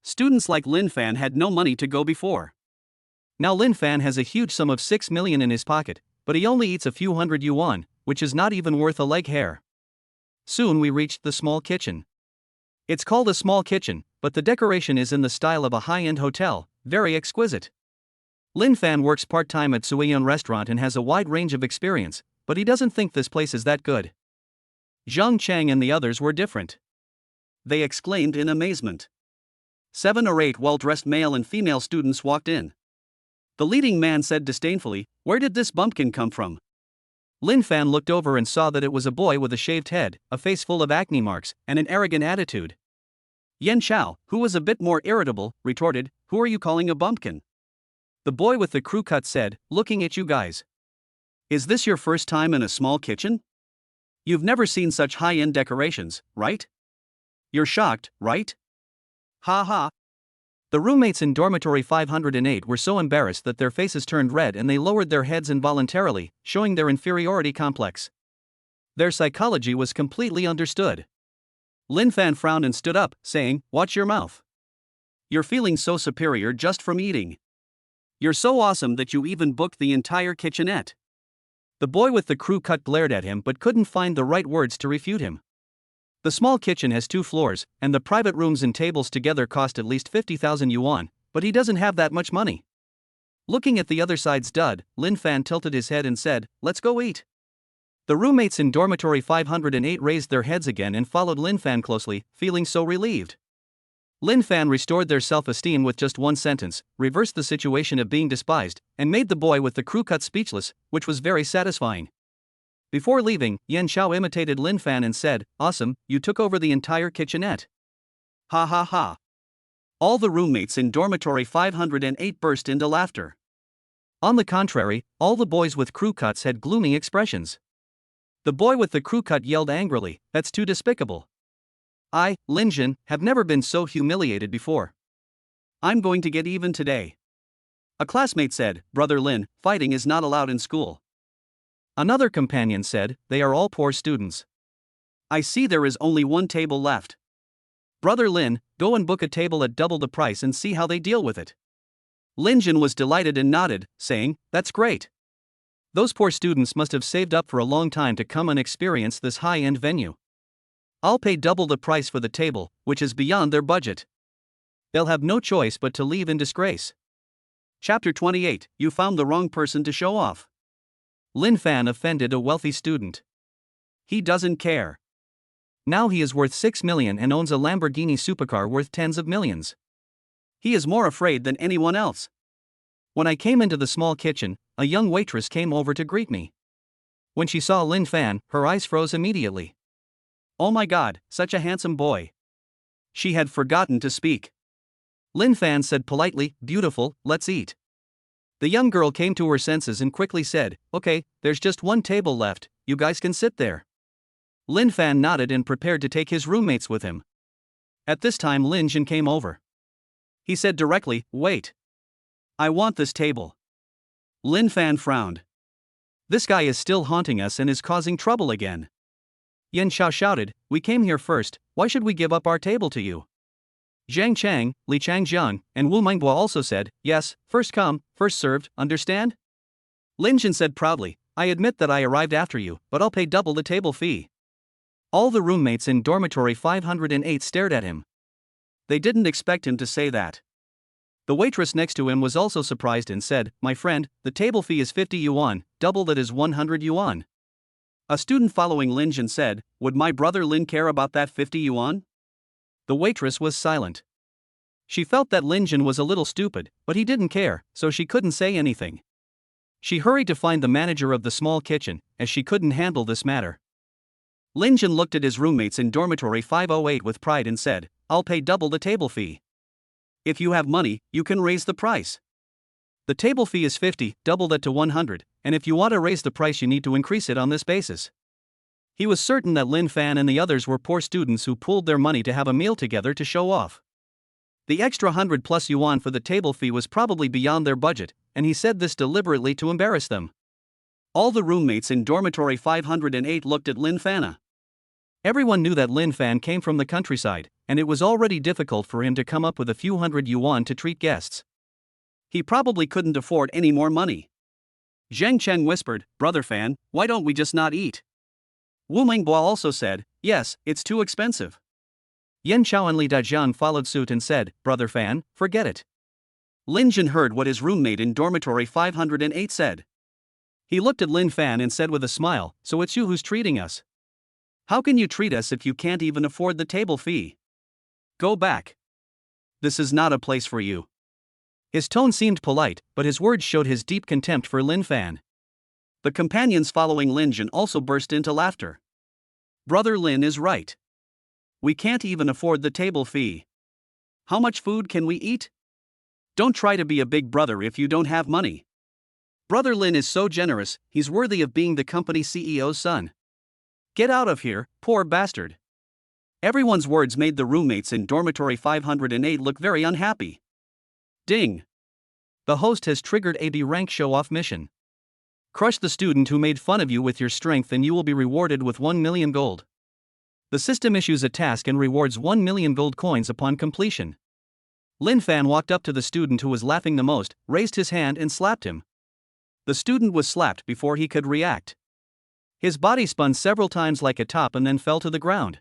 Students like Lin Fan had no money to go before. Now Lin Fan has a huge sum of 6 million in his pocket, but he only eats a few hundred yuan, which is not even worth a leg hair. Soon we reached the small kitchen. It's called a small kitchen, but the decoration is in the style of a high-end hotel, very exquisite. Lin Fan works part-time at Suiyun restaurant and has a wide range of experience, but he doesn't think this place is that good. Zhang Chang and the others were different. They exclaimed in amazement. 7 or 8 well-dressed male and female students walked in. The leading man said disdainfully, "Where did this bumpkin come from?" Lin Fan looked over and saw that it was a boy with a shaved head, a face full of acne marks, and an arrogant attitude. Yan Chao, who was a bit more irritable, retorted, "Who are you calling a bumpkin?" The boy with the crew cut said, "Looking at you guys. Is this your first time in a small kitchen? You've never seen such high-end decorations, right? You're shocked, right? Ha ha." The roommates in dormitory 508 were so embarrassed that their faces turned red and they lowered their heads involuntarily, showing their inferiority complex. Their psychology was completely understood. Lin Fan frowned and stood up, saying, "Watch your mouth. You're feeling so superior just from eating. You're so awesome that you even booked the entire kitchenette." The boy with the crew cut glared at him but couldn't find the right words to refute him. The small kitchen has 2 floors, and the private rooms and tables together cost at least 50,000 yuan, but he doesn't have that much money. Looking at the other side's dud, Lin Fan tilted his head and said, "Let's go eat." The roommates in dormitory 508 raised their heads again and followed Lin Fan closely, feeling so relieved. Lin Fan restored their self-esteem with just one sentence, reversed the situation of being despised, and made the boy with the crew cut speechless, which was very satisfying. Before leaving, Yan Xiao imitated Lin Fan and said, "Awesome, you took over the entire kitchenette." Ha ha ha. All the roommates in dormitory 508 burst into laughter. On the contrary, all the boys with crew cuts had gloomy expressions. The boy with the crew cut yelled angrily, "That's too despicable. I, Lin Jin, have never been so humiliated before. I'm going to get even today." A classmate said, "Brother Lin, fighting is not allowed in school." Another companion said, "They are all poor students. I see there is only one table left. Brother Lin, go and book a table at double the price and see how they deal with it." Lin Jin was delighted and nodded, saying, "That's great. Those poor students must have saved up for a long time to come and experience this high-end venue. I'll pay double the price for the table, which is beyond their budget. They'll have no choice but to leave in disgrace." Chapter 28, You Found the Wrong Person to Show Off. Lin Fan offended a wealthy student. He doesn't care. Now he is worth 6 million and owns a Lamborghini supercar worth tens of millions. He is more afraid than anyone else. When I came into the small kitchen, a young waitress came over to greet me. When she saw Lin Fan, her eyes froze immediately. "Oh my God, such a handsome boy." She had forgotten to speak. Lin Fan said politely, "Beautiful, let's eat." The young girl came to her senses and quickly said, "Okay, there's just one table left, you guys can sit there." Lin Fan nodded and prepared to take his roommates with him. At this time Lin Jin came over. He said directly, "Wait. I want this table." Lin Fan frowned. This guy is still haunting us and is causing trouble again. Yan Xiao shouted, "We came here first, why should we give up our table to you?" Zhang Chang, Li Changjiang, and Wu Mingbua also said, "Yes, first come, first served, understand?" Lin Jin said proudly, "I admit that I arrived after you, but I'll pay double the table fee." All the roommates in dormitory 508 stared at him. They didn't expect him to say that. The waitress next to him was also surprised and said, "My friend, the table fee is 50 yuan, double that is 100 yuan. A student following Lin Jin said, "Would my brother Lin care about that 50 yuan? The waitress was silent. She felt that Lin Jin was a little stupid, but he didn't care, so she couldn't say anything. She hurried to find the manager of the small kitchen, as she couldn't handle this matter. Lin Jin looked at his roommates in dormitory 508 with pride and said, "I'll pay double the table fee. If you have money, you can raise the price. The table fee is 50, double that to 100, and if you want to raise the price you need to increase it on this basis." He was certain that Lin Fan and the others were poor students who pooled their money to have a meal together to show off. The extra 100 plus yuan for the table fee was probably beyond their budget, and he said this deliberately to embarrass them. All the roommates in dormitory 508 looked at Lin Fan. Everyone knew that Lin Fan came from the countryside, and it was already difficult for him to come up with a few hundred yuan to treat guests. He probably couldn't afford any more money. Zheng Cheng whispered, "Brother Fan, why don't we just not eat?" Wu Mingbua also said, "Yes, it's too expensive." Yan Chao and Li Dajian followed suit and said, "Brother Fan, forget it." Lin Jin heard what his roommate in dormitory 508 said. He looked at Lin Fan and said with a smile, "So it's you who's treating us? How can you treat us if you can't even afford the table fee? Go back. This is not a place for you." His tone seemed polite, but his words showed his deep contempt for Lin Fan. The companions following Lin Jin also burst into laughter. Brother Lin is right. We can't even afford the table fee. How much food can we eat? Don't try to be a big brother if you don't have money. Brother Lin is so generous, he's worthy of being the company CEO's son. Get out of here, poor bastard. Everyone's words made the roommates in dormitory 508 look very unhappy. Ding. The host has triggered a D-rank show-off mission. Crush the student who made fun of you with your strength and you will be rewarded with 1 million gold. The system issues a task and rewards 1 million gold coins upon completion. Lin Fan walked up to the student who was laughing the most, raised his hand and slapped him. The student was slapped before he could react. His body spun several times like a top and then fell to the ground.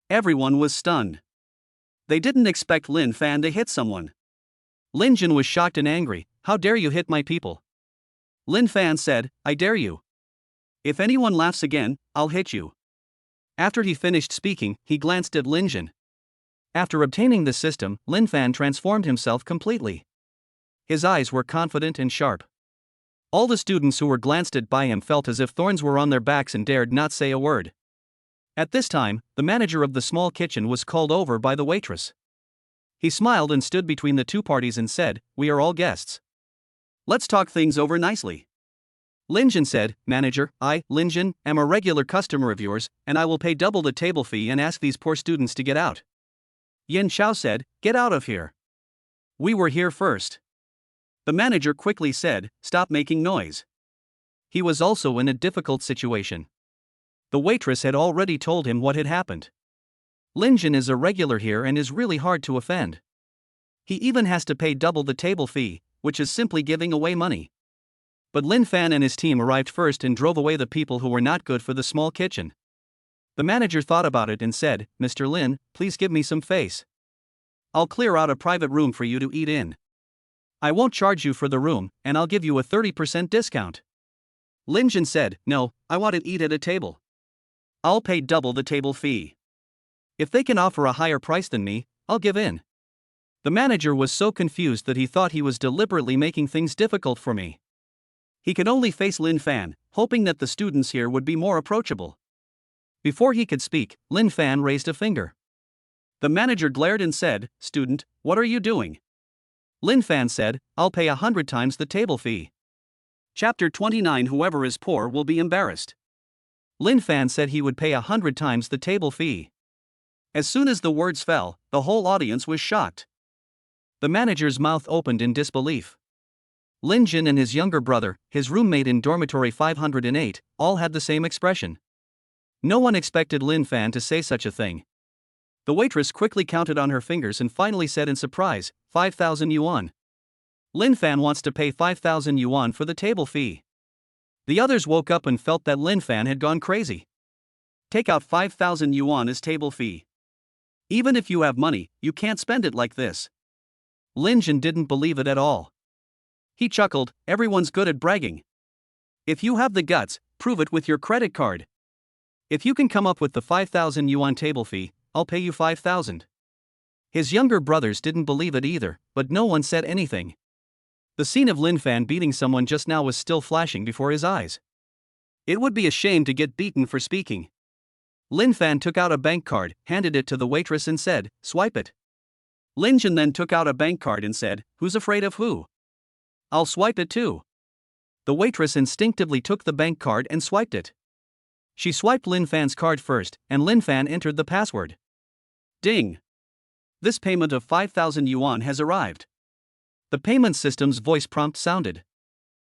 Everyone was stunned. They didn't expect Lin Fan to hit someone. Lin Jin was shocked and angry. How dare you hit my people? Lin Fan said, I dare you. If anyone laughs again, I'll hit you. After he finished speaking, he glanced at Lin Jin. After obtaining the system, Lin Fan transformed himself completely. His eyes were confident and sharp. All the students who were glanced at by him felt as if thorns were on their backs and dared not say a word. At this time, the manager of the small kitchen was called over by the waitress. He smiled and stood between the two parties and said, We are all guests. Let's talk things over nicely. Lin Jin said, Manager, I, Lin Jin, am a regular customer of yours, and I will pay double the table fee and ask these poor students to get out. Yin Xiao said, Get out of here. We were here first. The manager quickly said, Stop making noise. He was also in a difficult situation. The waitress had already told him what had happened. Lin Jin is a regular here and is really hard to offend. He even has to pay double the table fee, which is simply giving away money. But Lin Fan and his team arrived first and drove away the people who were not good for the small kitchen. The manager thought about it and said, Mr. Lin, please give me some face. I'll clear out a private room for you to eat in. I won't charge you for the room, and I'll give you a 30% discount. Lin Jin said, No, I want to eat at a table. I'll pay double the table fee. If they can offer a higher price than me, I'll give in. The manager was so confused that he thought he was deliberately making things difficult for me. He could only face Lin Fan, hoping that the students here would be more approachable. Before he could speak, Lin Fan raised a finger. The manager glared and said, Student, what are you doing? Lin Fan said, I'll pay 100 times the table fee. Chapter 29 Whoever is poor will be embarrassed. Lin Fan said he would pay 100 times the table fee. As soon as the words fell, the whole audience was shocked. The manager's mouth opened in disbelief. Lin Jin and his younger brother, his roommate in dormitory 508, all had the same expression. No one expected Lin Fan to say such a thing. The waitress quickly counted on her fingers and finally said in surprise, 5,000 yuan. Lin Fan wants to pay 5,000 yuan for the table fee. The others woke up and felt that Lin Fan had gone crazy. Take out 5,000 yuan as table fee. Even if you have money, you can't spend it like this. Lin Jin didn't believe it at all. He chuckled, everyone's good at bragging. If you have the guts, prove it with your credit card. If you can come up with the 5,000 yuan table fee, I'll pay you 5,000. His younger brothers didn't believe it either, but no one said anything. The scene of Lin Fan beating someone just now was still flashing before his eyes. It would be a shame to get beaten for speaking. Lin Fan took out a bank card, handed it to the waitress and said, Swipe it. Lin Jin then took out a bank card and said, Who's afraid of who? I'll swipe it too. The waitress instinctively took the bank card and swiped it. She swiped Lin Fan's card first, and Lin Fan entered the password. Ding! This payment of 5,000 yuan has arrived. The payment system's voice prompt sounded.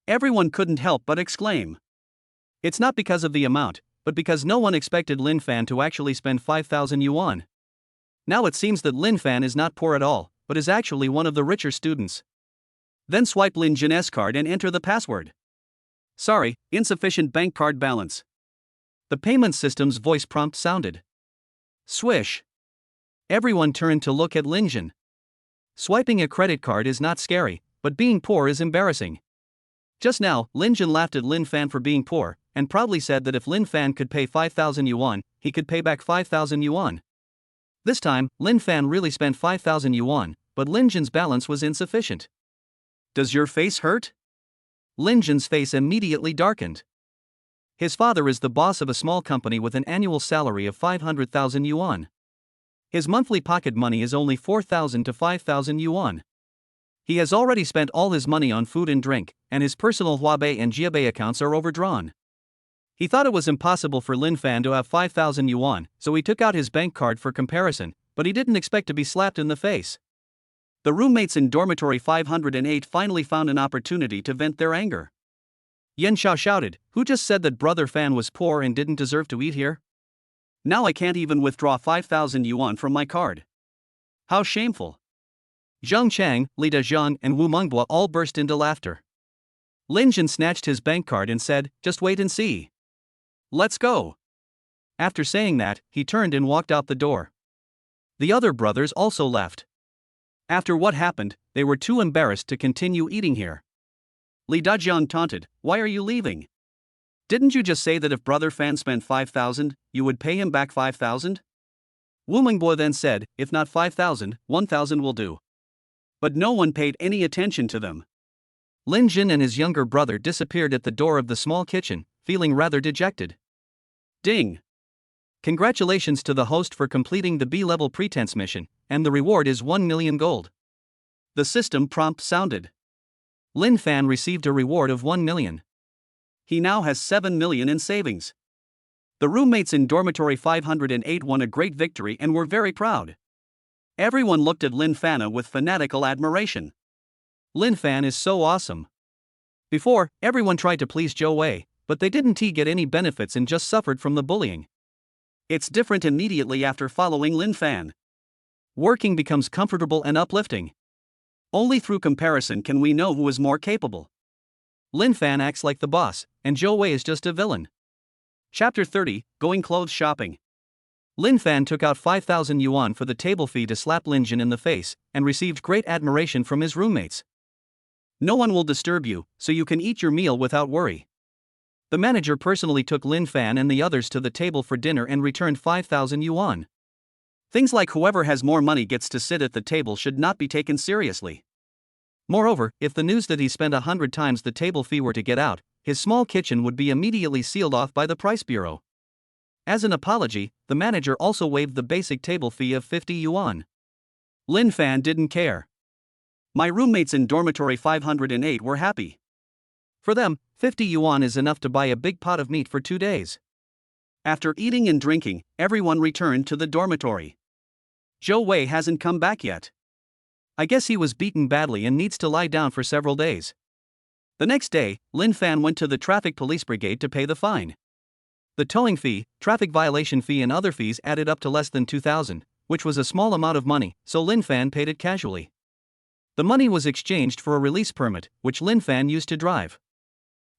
Everyone couldn't help but exclaim. It's not because of the amount, but because no one expected Lin Fan to actually spend 5,000 yuan. Now it seems that Lin Fan is not poor at all, but is actually one of the richer students. Then swipe Lin Jin's card and enter the password. Sorry, insufficient bank card balance. The payment system's voice prompt sounded. Swish. Everyone turned to look at Lin Jin. Swiping a credit card is not scary, but being poor is embarrassing. Just now, Lin Jin laughed at Lin Fan for being poor, and proudly said that if Lin Fan could pay 5,000 yuan, he could pay back 5,000 yuan. This time, Lin Fan really spent 5,000 yuan, but Lin Jin's balance was insufficient. Does your face hurt? Lin Jin's face immediately darkened. His father is the boss of a small company with an annual salary of 500,000 yuan. His monthly pocket money is only 4,000 to 5,000 yuan. He has already spent all his money on food and drink, and his personal Huabei and Jiabei accounts are overdrawn. He thought it was impossible for Lin Fan to have 5,000 yuan, so he took out his bank card for comparison, but he didn't expect to be slapped in the face. The roommates in dormitory 508 finally found an opportunity to vent their anger. Yen Xiao shouted, Who just said that Brother Fan was poor and didn't deserve to eat here? Now I can't even withdraw 5,000 yuan from my card. How shameful. Zheng Chang, Li Dezhang and Wu Mengbua all burst into laughter. Lin Jin snatched his bank card and said, Just wait and see. Let's go. After saying that, he turned and walked out the door. The other brothers also left. After what happened, they were too embarrassed to continue eating here. Li Dajiang taunted, "Why are you leaving? Didn't you just say that if Brother Fan spent 5,000, you would pay him back 5,000? Wu Mingbo then said, "If not 5,000, 1,000 will do." But no one paid any attention to them. Lin Jin and his younger brother disappeared at the door of the small kitchen, feeling rather dejected. Ding! Congratulations to the host for completing the B-level pretense mission, and the reward is 1 million gold. The system prompt sounded. Lin Fan received a reward of 1 million. He now has 7 million in savings. The roommates in dormitory 508 won a great victory and were very proud. Everyone looked at Lin Fan with fanatical admiration. Lin Fan is so awesome. Before, everyone tried to please Zhou Wei, but they didn't get any benefits and just suffered from the bullying. It's different immediately after following Lin Fan. Working becomes comfortable and uplifting. Only through comparison can we know who is more capable. Lin Fan acts like the boss, and Zhou Wei is just a villain. Chapter 30, Going Clothes Shopping. Lin Fan took out 5,000 yuan for the table fee to slap Lin Jin in the face, and received great admiration from his roommates. No one will disturb you, so you can eat your meal without worry. The manager personally took Lin Fan and the others to the table for dinner and returned 5,000 yuan. Things like whoever has more money gets to sit at the table should not be taken seriously. Moreover, if the news that he spent 100 times the table fee were to get out, his small kitchen would be immediately sealed off by the price bureau. As an apology, the manager also waived the basic table fee of 50 yuan. Lin Fan didn't care. My roommates in dormitory 508 were happy. For them, 50 yuan is enough to buy a big pot of meat for 2 days. After eating and drinking, everyone returned to the dormitory. Zhou Wei hasn't come back yet. I guess he was beaten badly and needs to lie down for several days. The next day, Lin Fan went to the traffic police brigade to pay the fine. The towing fee, traffic violation fee and other fees added up to less than 2,000, which was a small amount of money, so Lin Fan paid it casually. The money was exchanged for a release permit, which Lin Fan used to drive.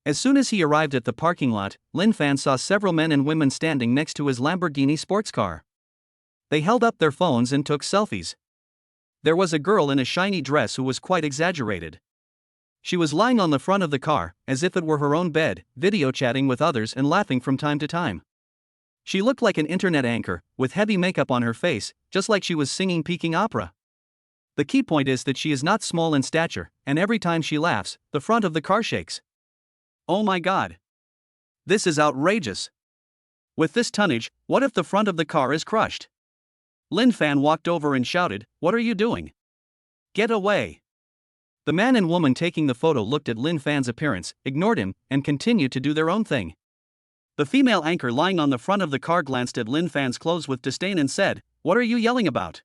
As soon as he arrived at the parking lot, Lin Fan saw several men and women standing next to his Lamborghini sports car. They held up their phones and took selfies. There was a girl in a shiny dress who was quite exaggerated. She was lying on the front of the car, as if it were her own bed, video chatting with others and laughing from time to time. She looked like an internet anchor, with heavy makeup on her face, just like she was singing Peking opera. The key point is that she is not small in stature, and every time she laughs, the front of the car shakes. Oh my god. This is outrageous. With this tonnage, what if the front of the car is crushed? Lin Fan walked over and shouted, "What are you doing? Get away." The man and woman taking the photo looked at Lin Fan's appearance, ignored him, and continued to do their own thing. The female anchor lying on the front of the car glanced at Lin Fan's clothes with disdain and said, "What are you yelling about?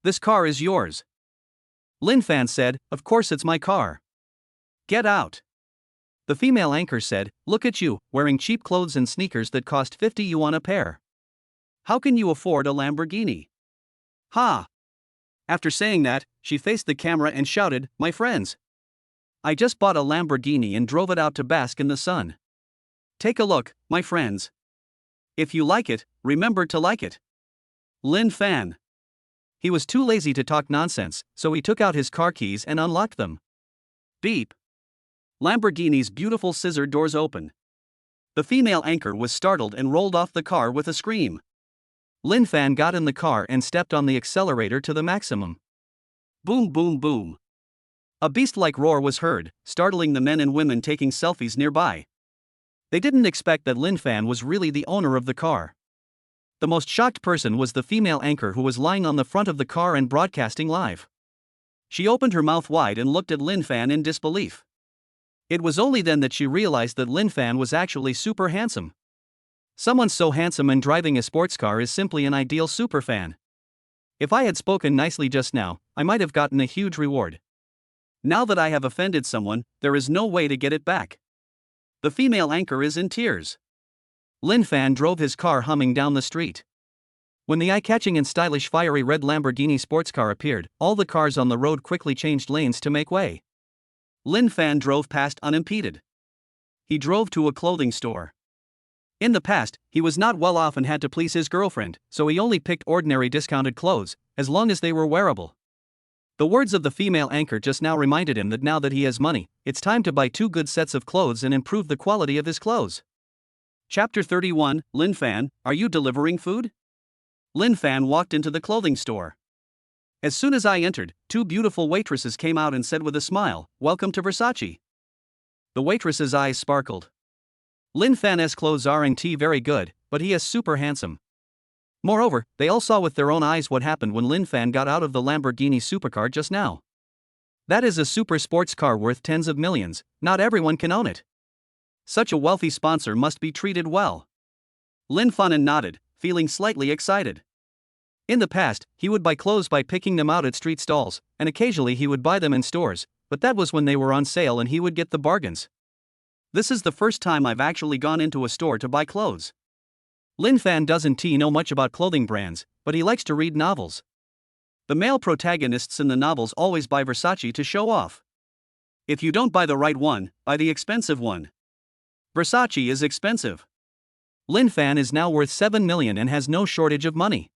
This car is yours." Lin Fan said, "Of course it's my car. Get out." The female anchor said, "Look at you, wearing cheap clothes and sneakers that cost 50 yuan a pair. How can you afford a Lamborghini? Ha!" After saying that, she faced the camera and shouted, "My friends, I just bought a Lamborghini and drove it out to bask in the sun. Take a look, my friends. If you like it, remember to like it." Lin Fan. He was too lazy to talk nonsense, so he took out his car keys and unlocked them. Beep. Lamborghini's beautiful scissor doors open. The female anchor was startled and rolled off the car with a scream. Lin Fan got in the car and stepped on the accelerator to the maximum. Boom boom boom. A beast-like roar was heard, startling the men and women taking selfies nearby. They didn't expect that Lin Fan was really the owner of the car. The most shocked person was the female anchor who was lying on the front of the car and broadcasting live. She opened her mouth wide and looked at Lin Fan in disbelief. It was only then that she realized that Lin Fan was actually super handsome. Someone so handsome and driving a sports car is simply an ideal superfan. If I had spoken nicely just now, I might have gotten a huge reward. Now that I have offended someone, there is no way to get it back. The female anchor is in tears. Lin Fan drove his car humming down the street. When the eye-catching and stylish fiery red Lamborghini sports car appeared, all the cars on the road quickly changed lanes to make way. Lin Fan drove past unimpeded. He drove to a clothing store. In the past, he was not well off and had to please his girlfriend, so he only picked ordinary discounted clothes, as long as they were wearable. The words of the female anchor just now reminded him that now that he has money, it's time to buy 2 good sets of clothes and improve the quality of his clothes. Chapter 31, Lin Fan, are you delivering food? Lin Fan walked into the clothing store. As soon as I entered, 2 beautiful waitresses came out and said with a smile, "Welcome to Versace." The waitress's eyes sparkled. Lin Fan's clothes aren't very good, but he is super handsome. Moreover, they all saw with their own eyes what happened when Lin Fan got out of the Lamborghini supercar just now. That is a super sports car worth tens of millions, not everyone can own it. Such a wealthy sponsor must be treated well. Lin Fan nodded, feeling slightly excited. In the past, he would buy clothes by picking them out at street stalls, and occasionally he would buy them in stores, but that was when they were on sale and he would get the bargains. This is the first time I've actually gone into a store to buy clothes. Lin Fan doesn't know much about clothing brands, but he likes to read novels. The male protagonists in the novels always buy Versace to show off. If you don't buy the right one, buy the expensive one. Versace is expensive. Lin Fan is now worth 7 million and has no shortage of money.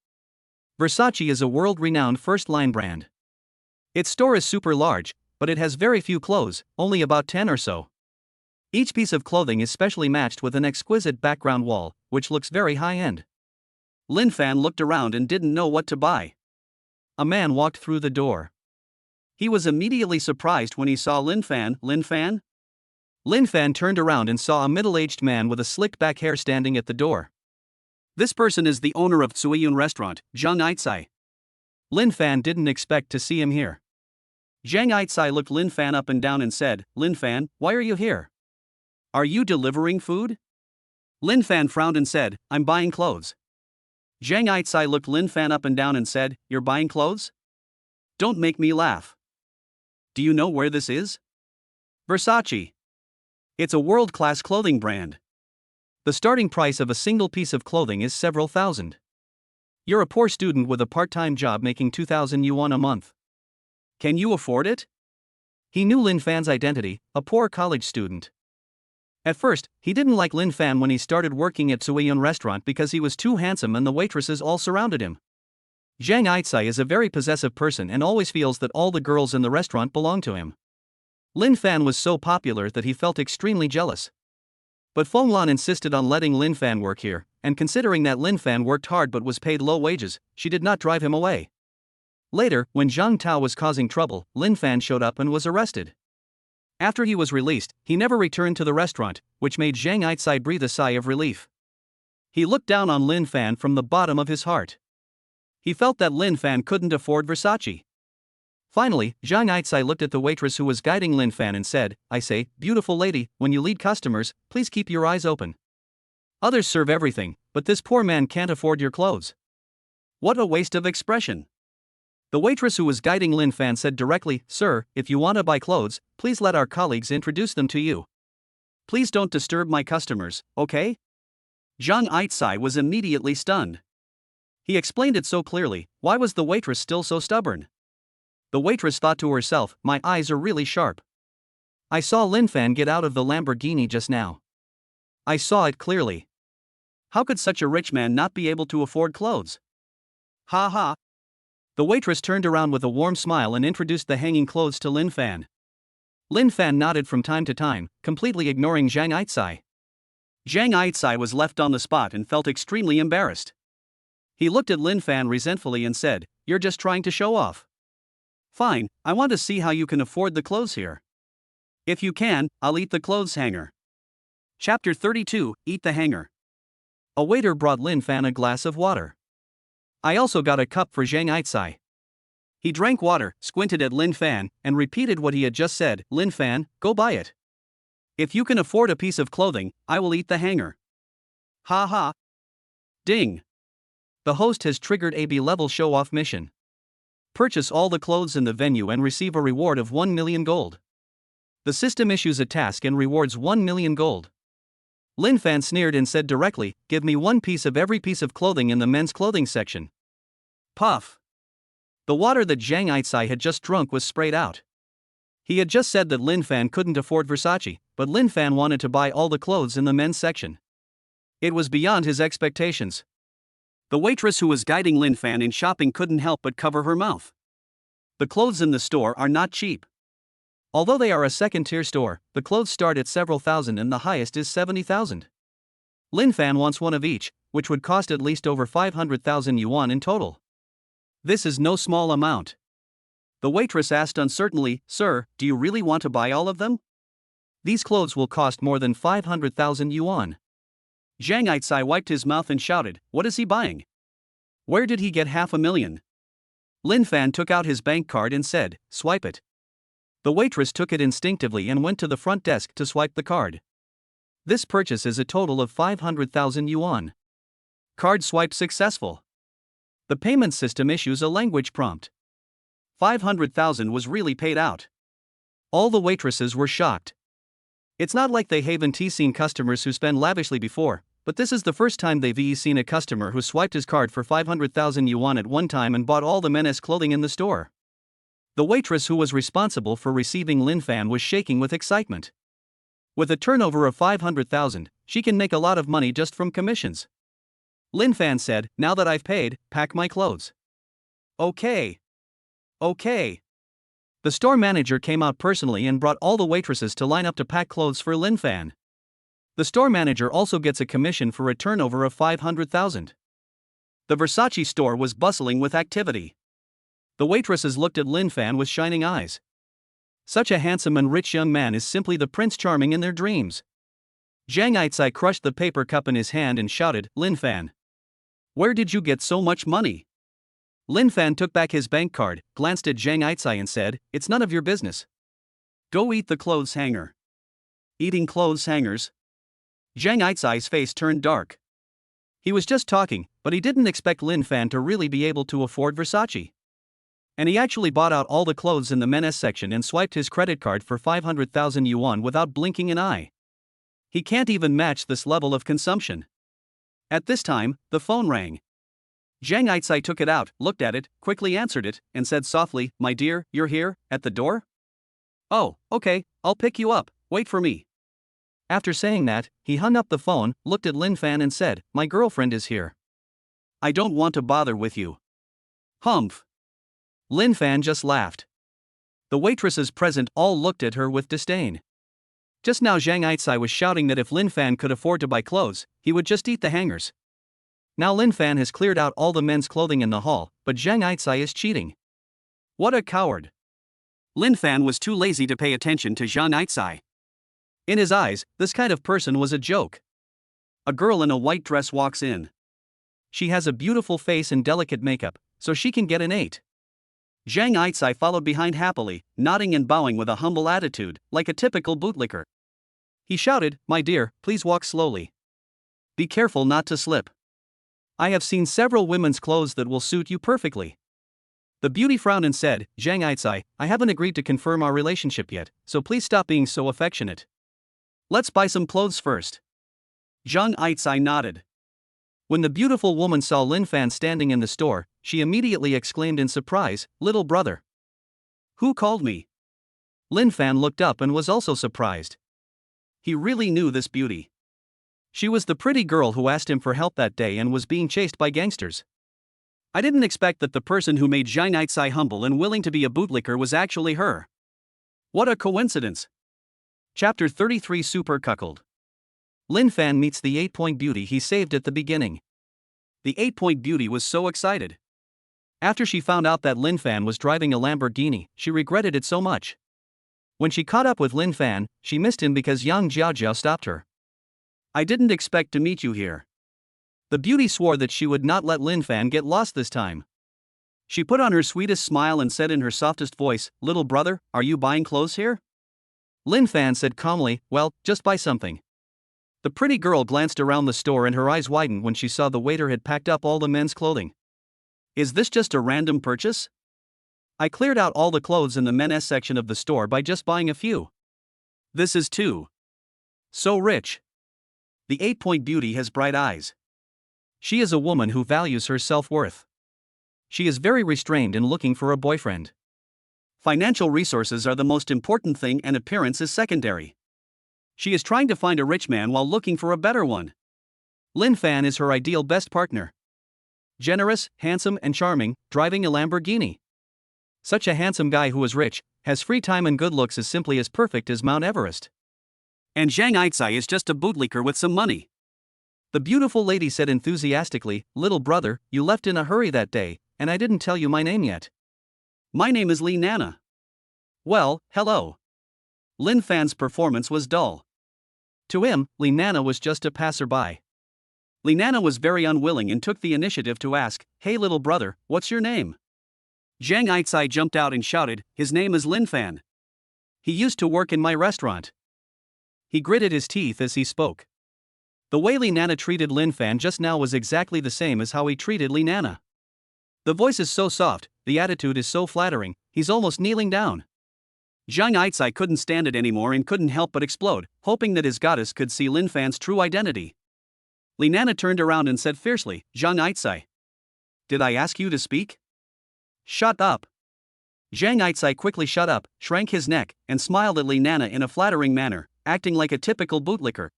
Versace is a world-renowned first-line brand. Its store is super large, but it has very few clothes, only about 10 or so. Each piece of clothing is specially matched with an exquisite background wall, which looks very high-end. Lin Fan looked around and didn't know what to buy. A man walked through the door. He was immediately surprised when he saw Lin Fan. Lin Fan? Lin Fan turned around and saw a middle-aged man with a slicked-back hair standing at the door. This person is the owner of Tsuiyun restaurant, Zhang Aitsai. Lin Fan didn't expect to see him here. Zhang Aitsai looked Lin Fan up and down and said, "Lin Fan, why are you here? Are you delivering food?" Lin Fan frowned and said, "I'm buying clothes." Zhang Aitsai looked Lin Fan up and down and said, "You're buying clothes? Don't make me laugh. Do you know where this is? Versace. It's a world-class clothing brand. The starting price of a single piece of clothing is several thousand. You're a poor student with a part-time job making 2,000 yuan a month. Can you afford it?" He knew Lin Fan's identity, a poor college student. At first, he didn't like Lin Fan when he started working at Tsuiyun restaurant because he was too handsome and the waitresses all surrounded him. Zhang Aitsai is a very possessive person and always feels that all the girls in the restaurant belong to him. Lin Fan was so popular that he felt extremely jealous. But Feng Lan insisted on letting Lin Fan work here, and considering that Lin Fan worked hard but was paid low wages, she did not drive him away. Later, when Zhang Tao was causing trouble, Lin Fan showed up and was arrested. After he was released, he never returned to the restaurant, which made Zhang Aitsai breathe a sigh of relief. He looked down on Lin Fan from the bottom of his heart. He felt that Lin Fan couldn't afford Versace. Finally, Zhang Aitsai looked at the waitress who was guiding Lin Fan and said, "I say, beautiful lady, when you lead customers, please keep your eyes open. Others serve everything, but this poor man can't afford your clothes." What a waste of expression. The waitress who was guiding Lin Fan said directly, "Sir, if you want to buy clothes, please let our colleagues introduce them to you. Please don't disturb my customers, okay?" Zhang Aitsai was immediately stunned. He explained it so clearly, why was the waitress still so stubborn? The waitress thought to herself, "My eyes are really sharp. I saw Lin Fan get out of the Lamborghini just now. I saw it clearly. How could such a rich man not be able to afford clothes? Ha ha." The waitress turned around with a warm smile and introduced the hanging clothes to Lin Fan. Lin Fan nodded from time to time, completely ignoring Zhang Aitsai. Zhang Aitsai was left on the spot and felt extremely embarrassed. He looked at Lin Fan resentfully and said, "You're just trying to show off. Fine, I want to see how you can afford the clothes here. If you can, I'll eat the clothes hanger." Chapter 32, Eat the Hanger. A waiter brought Lin Fan a glass of water. I also got a cup for Zhang Aitsai. He drank water, squinted at Lin Fan, and repeated what he had just said, "Lin Fan, go buy it. If you can afford a piece of clothing, I will eat the hanger." Ha ha. Ding. The host has triggered a B-level show-off mission. Purchase all the clothes in the venue and receive a reward of 1 million gold. The system issues a task and rewards 1 million gold. Lin Fan sneered and said directly, "Give me one piece of every piece of clothing in the men's clothing section." Puff. The water that Zhang Aitsai had just drunk was sprayed out. He had just said that Lin Fan couldn't afford Versace, but Lin Fan wanted to buy all the clothes in the men's section. It was beyond his expectations. The waitress who was guiding Lin Fan in shopping couldn't help but cover her mouth. The clothes in the store are not cheap. Although they are a second-tier store, the clothes start at several thousand and the highest is 70,000. Lin Fan wants one of each, which would cost at least over 500,000 yuan in total. This is no small amount. The waitress asked uncertainly, "Sir, do you really want to buy all of them? These clothes will cost more than 500,000 yuan. Zhang Aitai wiped his mouth and shouted, "What is he buying? Where did he get 500,000? Lin Fan took out his bank card and said, "Swipe it." The waitress took it instinctively and went to the front desk to swipe the card. This purchase is a total of 500,000 yuan. Card swipe successful. The payment system issues a language prompt. 500,000 was really paid out. All the waitresses were shocked. It's not like they haven't seen customers who spend lavishly before, but this is the first time they've seen a customer who swiped his card for 500,000 yuan at one time and bought all the men's clothing in the store. The waitress who was responsible for receiving Lin Fan was shaking with excitement. With a turnover of 500,000, she can make a lot of money just from commissions. Lin Fan said, "Now that I've paid, pack my clothes." Okay. The store manager came out personally and brought all the waitresses to line up to pack clothes for Lin Fan. The store manager also gets a commission for a turnover of 500,000. The Versace store was bustling with activity. The waitresses looked at Lin Fan with shining eyes. Such a handsome and rich young man is simply the Prince Charming in their dreams. Zhang Aitai crushed the paper cup in his hand and shouted, "Lin Fan, where did you get so much money?" Lin Fan took back his bank card, glanced at Zhang Aitai and said, "It's none of your business. Go eat the clothes hanger." Eating clothes hangers? Zhang Aitai's face turned dark. He was just talking, but he didn't expect Lin Fan to really be able to afford Versace. And he actually bought out all the clothes in the men's section and swiped his credit card for 500,000 yuan without blinking an eye. He can't even match this level of consumption. At this time, the phone rang. Zhang Aitai took it out, looked at it, quickly answered it, and said softly, "My dear, you're here, at the door? Oh, okay, I'll pick you up, wait for me." After saying that, he hung up the phone, looked at Lin Fan and said, "My girlfriend is here. I don't want to bother with you." Humph. Lin Fan just laughed. The waitresses present all looked at her with disdain. Just now Zhang Aitai was shouting that if Lin Fan could afford to buy clothes, he would just eat the hangers. Now Lin Fan has cleared out all the men's clothing in the hall, but Zhang Aitai is cheating. What a coward. Lin Fan was too lazy to pay attention to Zhang Aitai. In his eyes, this kind of person was a joke. A girl in a white dress walks in. She has a beautiful face and delicate makeup, so she can get an 8. Zhang Aitai followed behind happily, nodding and bowing with a humble attitude, like a typical bootlicker. He shouted, "My dear, please walk slowly. Be careful not to slip. I have seen several women's clothes that will suit you perfectly." The beauty frowned and said, "Zhang Aitai, I haven't agreed to confirm our relationship yet, so please stop being so affectionate. Let's buy some clothes first." Zhang Aitai nodded. When the beautiful woman saw Lin Fan standing in the store, she immediately exclaimed in surprise, "Little brother. Who called me?" Lin Fan looked up and was also surprised. He really knew this beauty. She was the pretty girl who asked him for help that day and was being chased by gangsters. I didn't expect that the person who made Zhang Aitai humble and willing to be a bootlicker was actually her. What a coincidence. Chapter 33 Super Cuckold. Lin Fan meets the 8-point beauty he saved at the beginning. The 8-point beauty was so excited. After she found out that Lin Fan was driving a Lamborghini, she regretted it so much. When she caught up with Lin Fan, she missed him because Yang Jiaojiao stopped her. "I didn't expect to meet you here." The beauty swore that she would not let Lin Fan get lost this time. She put on her sweetest smile and said in her softest voice, "Little brother, are you buying clothes here?" Lin Fan said calmly, "Well, just buy something." The pretty girl glanced around the store and her eyes widened when she saw the waiter had packed up all the men's clothing. "Is this just a random purchase? I cleared out all the clothes in the men's section of the store by just buying a few. This is too so rich." The 8-point beauty has bright eyes. She is a woman who values her self-worth. She is very restrained in looking for a boyfriend. Financial resources are the most important thing and appearance is secondary. She is trying to find a rich man while looking for a better one. Lin Fan is her ideal best partner. Generous, handsome and charming, driving a Lamborghini. Such a handsome guy who is rich, has free time and good looks is simply as perfect as Mount Everest. And Zhang Aitzai is just a bootlicker with some money. The beautiful lady said enthusiastically, "Little brother, you left in a hurry that day, and I didn't tell you my name yet. My name is Li Nana." Well, hello. Lin Fan's performance was dull. To him, Li Nana was just a passerby. Li Nana was very unwilling and took the initiative to ask, "Hey little brother, what's your name?" Zhang Aitzai jumped out and shouted, "His name is Lin Fan. He used to work in my restaurant." He gritted his teeth as he spoke. The way Li Nana treated Lin Fan just now was exactly the same as how he treated Li Nana. The voice is so soft, the attitude is so flattering, he's almost kneeling down. Zhang Aitzai couldn't stand it anymore and couldn't help but explode, hoping that his goddess could see Lin Fan's true identity. Li Nana turned around and said fiercely, "Zhang Aitzai. Did I ask you to speak? Shut up." Zhang Aitzai quickly shut up, shrank his neck, and smiled at Li Nana in a flattering manner, acting like a typical bootlicker.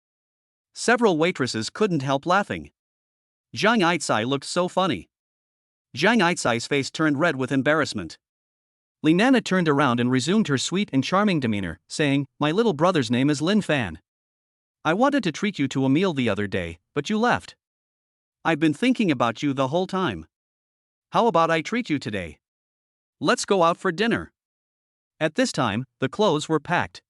Several waitresses couldn't help laughing. Zhang Aitzai looked so funny. Zhang Aitzai's face turned red with embarrassment. Li Nana turned around and resumed her sweet and charming demeanor, saying, "My little brother's name is Lin Fan. I wanted to treat you to a meal the other day, but you left. I've been thinking about you the whole time. How about I treat you today? Let's go out for dinner." At this time, the clothes were packed.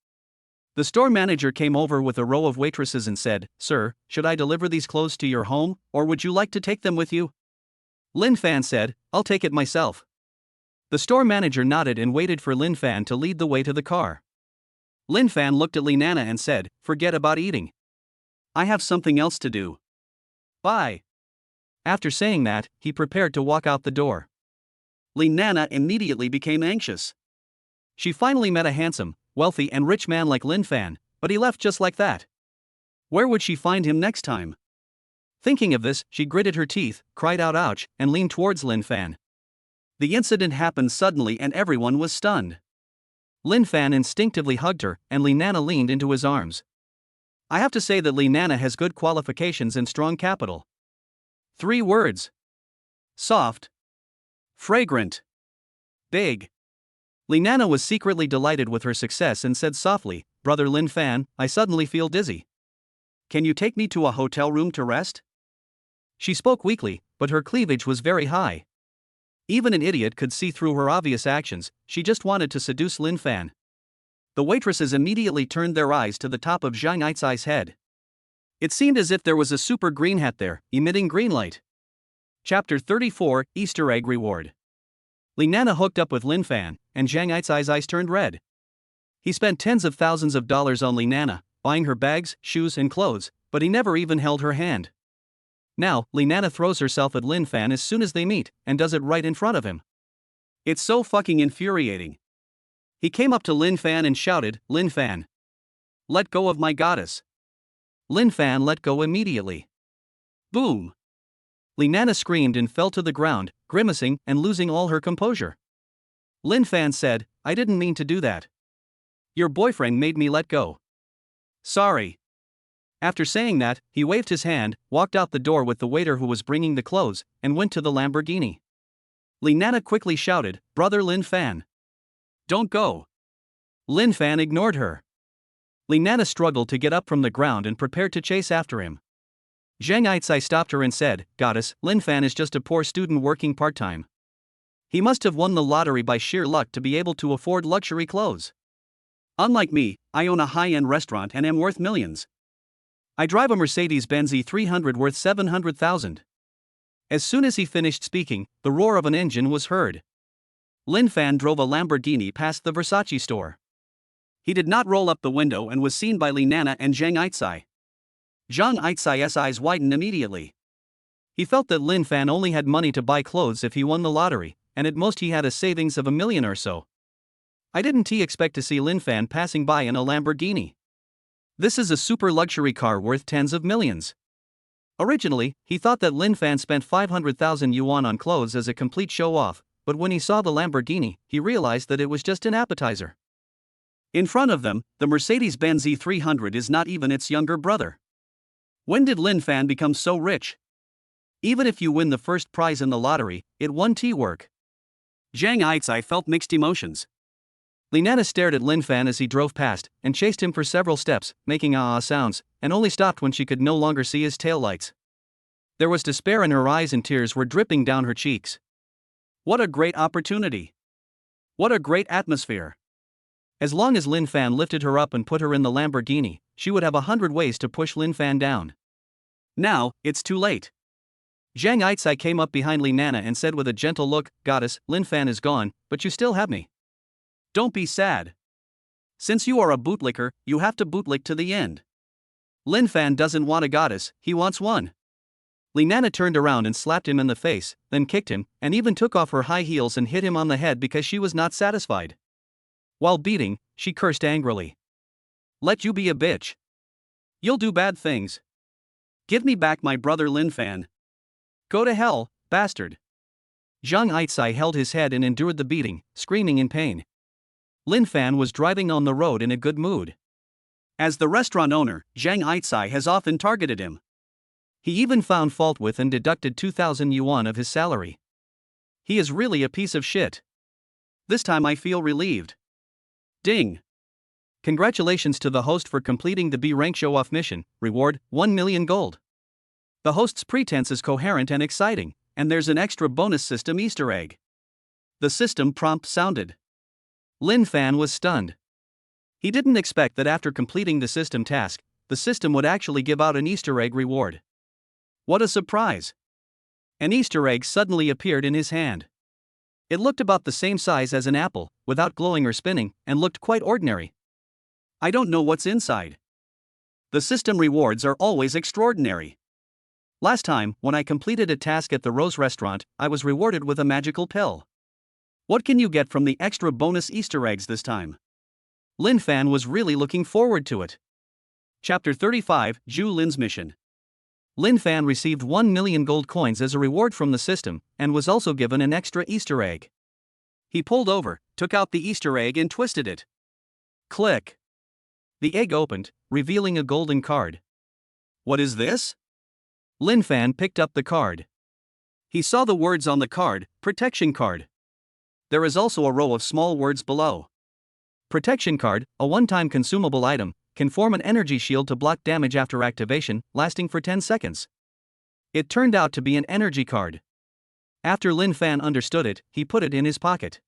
The store manager came over with a row of waitresses and said, "Sir, should I deliver these clothes to your home, or would you like to take them with you?" Lin Fan said, "I'll take it myself." The store manager nodded and waited for Lin Fan to lead the way to the car. Lin Fan looked at Li Nana and said, "Forget about eating. I have something else to do. Bye." After saying that, he prepared to walk out the door. Li Nana immediately became anxious. She finally met a handsome, wealthy and rich man like Lin Fan, but he left just like that. Where would she find him next time? Thinking of this, she gritted her teeth, cried out ouch, and leaned towards Lin Fan. The incident happened suddenly and everyone was stunned. Lin Fan instinctively hugged her, and Li Nana leaned into his arms. I have to say that Li Nana has good qualifications and strong capital. 3 words. Soft. Fragrant. Big. Li Nana was secretly delighted with her success and said softly, "Brother Lin Fan, I suddenly feel dizzy. Can you take me to a hotel room to rest?" She spoke weakly, but her cleavage was very high. Even an idiot could see through her obvious actions, she just wanted to seduce Lin Fan. The waitresses immediately turned their eyes to the top of Zhang Aitzai's head. It seemed as if there was a super green hat there, emitting green light. Chapter 34, Easter Egg Reward. Li Nana hooked up with Lin Fan, and Zhang Aitzai's eyes turned red. He spent tens of thousands of dollars on Li Nana, buying her bags, shoes and clothes, but he never even held her hand. Now, Li Nana throws herself at Lin Fan as soon as they meet, and does it right in front of him. It's so fucking infuriating. He came up to Lin Fan and shouted, "Lin Fan. Let go of my goddess." Lin Fan let go immediately. Boom! Li Nana screamed and fell to the ground, grimacing and losing all her composure. Lin Fan said, "I didn't mean to do that. Your boyfriend made me let go. Sorry." After saying that, he waved his hand, walked out the door with the waiter who was bringing the clothes, and went to the Lamborghini. Li Nana quickly shouted, "Brother Lin Fan. Don't go." Lin Fan ignored her. Li Nana struggled to get up from the ground and prepared to chase after him. Zhang Aitzai stopped her and said, "Goddess, Lin Fan is just a poor student working part-time. He must have won the lottery by sheer luck to be able to afford luxury clothes. Unlike me, I own a high-end restaurant and am worth millions. I drive a Mercedes-Benz E300 worth 700,000. As soon as he finished speaking, the roar of an engine was heard. Lin Fan drove a Lamborghini past the Versace store. He did not roll up the window and was seen by Li Nana and Zhang Aitzai. Zhang Aitzai's eyes widened immediately. He felt that Lin Fan only had money to buy clothes if he won the lottery, and at most he had a savings of $1 million or so. I didn't expect to see Lin Fan passing by in a Lamborghini. This is a super luxury car worth tens of millions. Originally, he thought that Lin Fan spent 500,000 yuan on clothes as a complete show-off, but when he saw the Lamborghini, he realized that it was just an appetizer. In front of them, the Mercedes-Benz E300 is not even its younger brother. When did Lin Fan become so rich? Even if you win the first prize in the lottery, it won't work. Zhang Yizai felt mixed emotions. Linana stared at Lin Fan as he drove past, and chased him for several steps, making ah-ah sounds, and only stopped when she could no longer see his taillights. There was despair in her eyes and tears were dripping down her cheeks. What a great opportunity! What a great atmosphere! As long as Lin Fan lifted her up and put her in the Lamborghini, she would have 100 ways to push Lin Fan down. Now, it's too late. Zhang Yizai came up behind Linana and said with a gentle look, "Goddess, Lin Fan is gone, but you still have me. Don't be sad. Since you are a bootlicker, you have to bootlick to the end. Lin Fan doesn't want a goddess, he wants one." Linana turned around and slapped him in the face, then kicked him, and even took off her high heels and hit him on the head because she was not satisfied. While beating, she cursed angrily. "Let you be a bitch. You'll do bad things. Give me back my brother Lin Fan. Go to hell, bastard." Zhang Yizai held his head and endured the beating, screaming in pain. Lin Fan was driving on the road in a good mood. As the restaurant owner, Zhang Yizai has often targeted him. He even found fault with and deducted 2,000 yuan of his salary. He is really a piece of shit. This time I feel relieved. Ding! Congratulations to the host for completing the B rank show-off mission, reward, 1 million gold. The host's pretense is coherent and exciting, and there's an extra bonus system Easter egg. The system prompt sounded. Lin Fan was stunned. He didn't expect that after completing the system task, the system would actually give out an Easter egg reward. What a surprise! An Easter egg suddenly appeared in his hand. It looked about the same size as an apple, without glowing or spinning, and looked quite ordinary. I don't know what's inside. The system rewards are always extraordinary. Last time, when I completed a task at the Rose restaurant, I was rewarded with a magical pill. What can you get from the extra bonus Easter eggs this time? Lin Fan was really looking forward to it. Chapter 35, Zhu Lin's Mission. Lin Fan received 1 million gold coins as a reward from the system, and was also given an extra Easter egg. He pulled over, took out the Easter egg and twisted it. Click. The egg opened, revealing a golden card. What is this? Lin Fan picked up the card. He saw the words on the card, protection card. There is also a row of small words below. Protection card, a one-time consumable item, can form an energy shield to block damage after activation, lasting for 10 seconds. It turned out to be an energy card. After Lin Fan understood it, he put it in his pocket.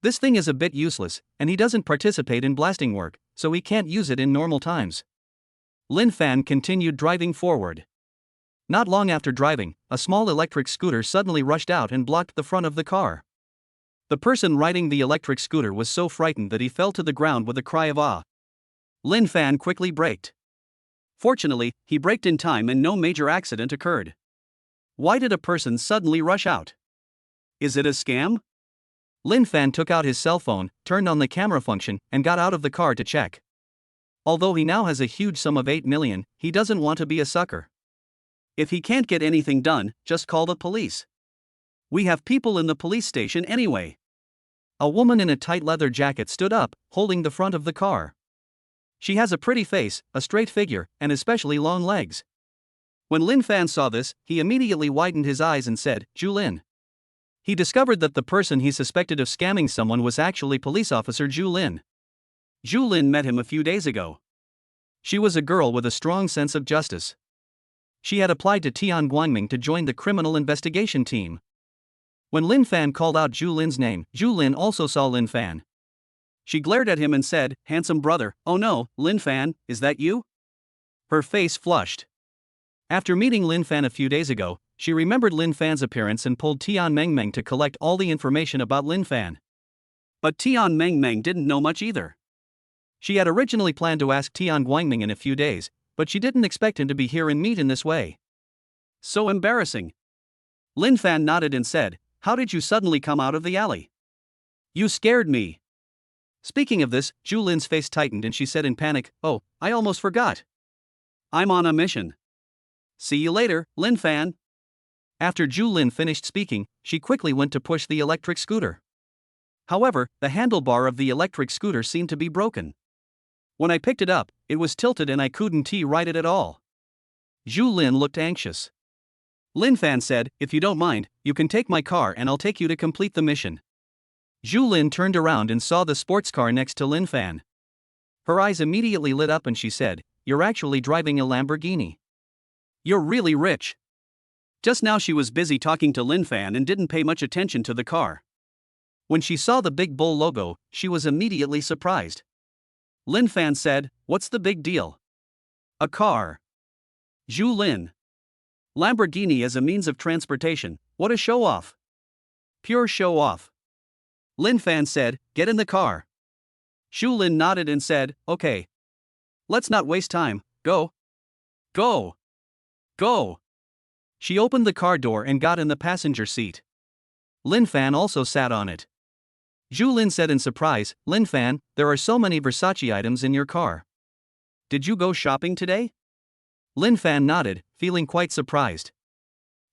This thing is a bit useless, and he doesn't participate in blasting work, so he can't use it in normal times. Lin Fan continued driving forward. Not long after driving, a small electric scooter suddenly rushed out and blocked the front of the car. The person riding the electric scooter was so frightened that he fell to the ground with a cry of awe. Lin Fan quickly braked. Fortunately, he braked in time and no major accident occurred. Why did a person suddenly rush out? Is it a scam? Lin Fan took out his cell phone, turned on the camera function, and got out of the car to check. Although he now has a huge sum of 8 million, he doesn't want to be a sucker. If he can't get anything done, just call the police. We have people in the police station anyway. A woman in a tight leather jacket stood up, holding the front of the car. She has a pretty face, a straight figure, and especially long legs. When Lin Fan saw this, he immediately widened his eyes and said, "Zhu Lin." He discovered that the person he suspected of scamming someone was actually police officer Zhu Lin. Zhu Lin met him a few days ago. She was a girl with a strong sense of justice. She had applied to Tian Guangming to join the criminal investigation team. When Lin Fan called out Zhu Lin's name, Zhu Lin also saw Lin Fan. She glared at him and said, "Handsome brother, oh no, Lin Fan, is that you?" Her face flushed. After meeting Lin Fan a few days ago, she remembered Lin Fan's appearance and pulled Tian Mengmeng to collect all the information about Lin Fan. But Tian Mengmeng didn't know much either. She had originally planned to ask Tian Guangming in a few days, but she didn't expect him to be here and meet in this way. So embarrassing. Lin Fan nodded and said, "How did you suddenly come out of the alley? You scared me." Speaking of this, Zhu Lin's face tightened and she said in panic, "Oh, I almost forgot. I'm on a mission. See you later, Lin Fan." After Zhu Lin finished speaking, she quickly went to push the electric scooter. However, the handlebar of the electric scooter seemed to be broken. When I picked it up, it was tilted and I couldn't ride it at all. Zhu Lin looked anxious. Lin Fan said, "If you don't mind, you can take my car and I'll take you to complete the mission." Zhu Lin turned around and saw the sports car next to Lin Fan. Her eyes immediately lit up and she said, "You're actually driving a Lamborghini. You're really rich." Just now she was busy talking to Lin Fan and didn't pay much attention to the car. When she saw the big bull logo, she was immediately surprised. Lin Fan said, "What's the big deal? A car." Zhu Lin. Lamborghini as a means of transportation, what a show-off. Pure show-off. Lin Fan said, "Get in the car." Zhu Lin nodded and said, "Okay. Let's not waste time, go. Go. Go." She opened the car door and got in the passenger seat. Lin Fan also sat on it. Zhu Lin said in surprise, "Lin Fan, there are so many Versace items in your car. Did you go shopping today?" Lin Fan nodded, feeling quite surprised.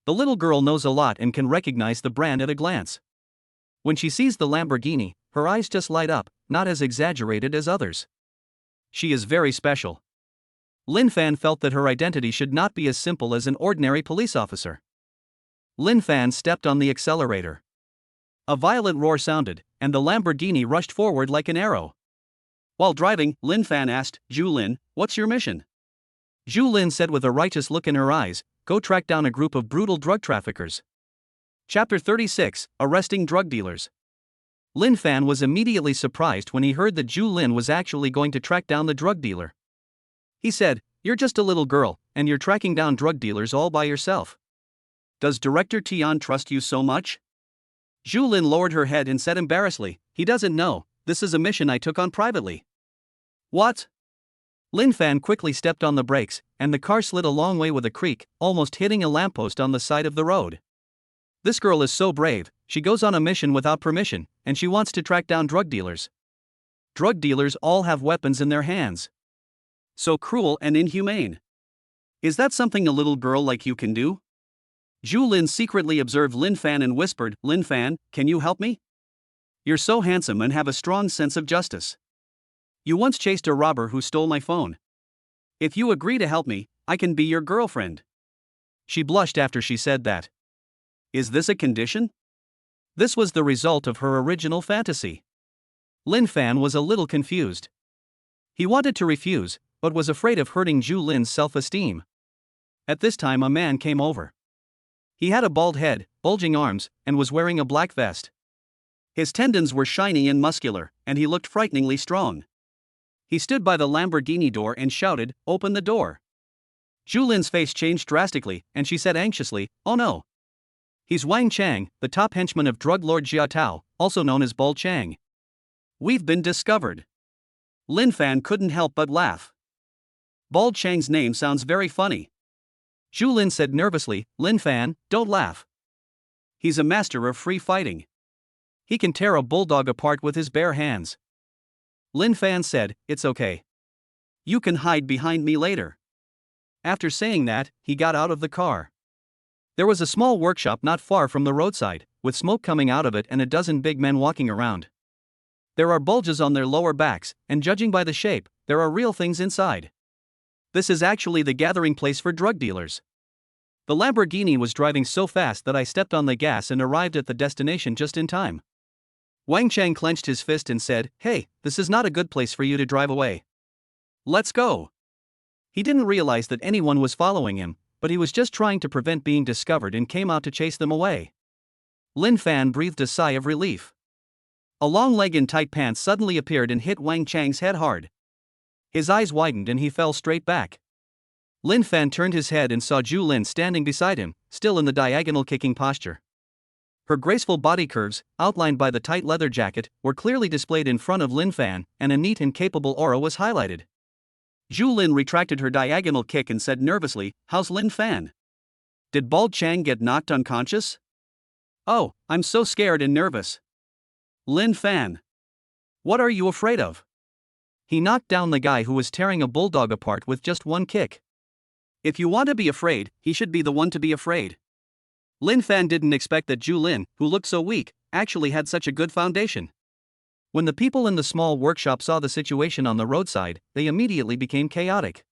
The little girl knows a lot and can recognize the brand at a glance. When she sees the Lamborghini, her eyes just light up, not as exaggerated as others. She is very special. Lin Fan felt that her identity should not be as simple as an ordinary police officer. Lin Fan stepped on the accelerator. A violent roar sounded, and the Lamborghini rushed forward like an arrow. While driving, Lin Fan asked, "Zhu Lin, what's your mission?" Zhu Lin said with a righteous look in her eyes, "Go track down a group of brutal drug traffickers." Chapter 36, Arresting Drug Dealers. Lin Fan was immediately surprised when he heard that Zhu Lin was actually going to track down the drug dealer. He said, "You're just a little girl, and you're tracking down drug dealers all by yourself. Does Director Tian trust you so much?" Zhu Lin lowered her head and said embarrassedly, "He doesn't know, this is a mission I took on privately." "What?" Lin Fan quickly stepped on the brakes, and the car slid a long way with a creak, almost hitting a lamppost on the side of the road. This girl is so brave, she goes on a mission without permission, and she wants to track down drug dealers. Drug dealers all have weapons in their hands. So cruel and inhumane. Is that something a little girl like you can do? Zhu Lin secretly observed Lin Fan and whispered, "Lin Fan, can you help me? You're so handsome and have a strong sense of justice. You once chased a robber who stole my phone. If you agree to help me, I can be your girlfriend." She blushed after she said that. Is this a condition? This was the result of her original fantasy. Lin Fan was a little confused. He wanted to refuse, but was afraid of hurting Zhu Lin's self-esteem. At this time a man came over. He had a bald head, bulging arms, and was wearing a black vest. His tendons were shiny and muscular, and he looked frighteningly strong. He stood by the Lamborghini door and shouted, "Open the door." Zhu Lin's face changed drastically, and she said anxiously, "Oh no. He's Wang Chang, the top henchman of drug lord Jia Tao, also known as Bald Chang. We've been discovered." Lin Fan couldn't help but laugh. Bald Chang's name sounds very funny. Zhu Lin said nervously, "Lin Fan, don't laugh. He's a master of free fighting. He can tear a bulldog apart with his bare hands." Lin Fan said, "It's okay. You can hide behind me later." After saying that, he got out of the car. There was a small workshop not far from the roadside, with smoke coming out of it and a dozen big men walking around. There are bulges on their lower backs, and judging by the shape, there are real things inside. This is actually the gathering place for drug dealers. The Lamborghini was driving so fast that I stepped on the gas and arrived at the destination just in time. Wang Chang clenched his fist and said, "Hey, this is not a good place for you to drive away. Let's go." He didn't realize that anyone was following him, but he was just trying to prevent being discovered and came out to chase them away. Lin Fan breathed a sigh of relief. A long leg in tight pants suddenly appeared and hit Wang Chang's head hard. His eyes widened and he fell straight back. Lin Fan turned his head and saw Zhu Lin standing beside him, still in the diagonal kicking posture. Her graceful body curves, outlined by the tight leather jacket, were clearly displayed in front of Lin Fan, and a neat and capable aura was highlighted. Zhu Lin retracted her diagonal kick and said nervously, "How's Lin Fan? Did Bald Chang get knocked unconscious? Oh, I'm so scared and nervous. Lin Fan. What are you afraid of?" He knocked down the guy who was tearing a bulldog apart with just one kick. If you want to be afraid, he should be the one to be afraid. Lin Fan didn't expect that Zhu Lin, who looked so weak, actually had such a good foundation. When the people in the small workshop saw the situation on the roadside, they immediately became chaotic.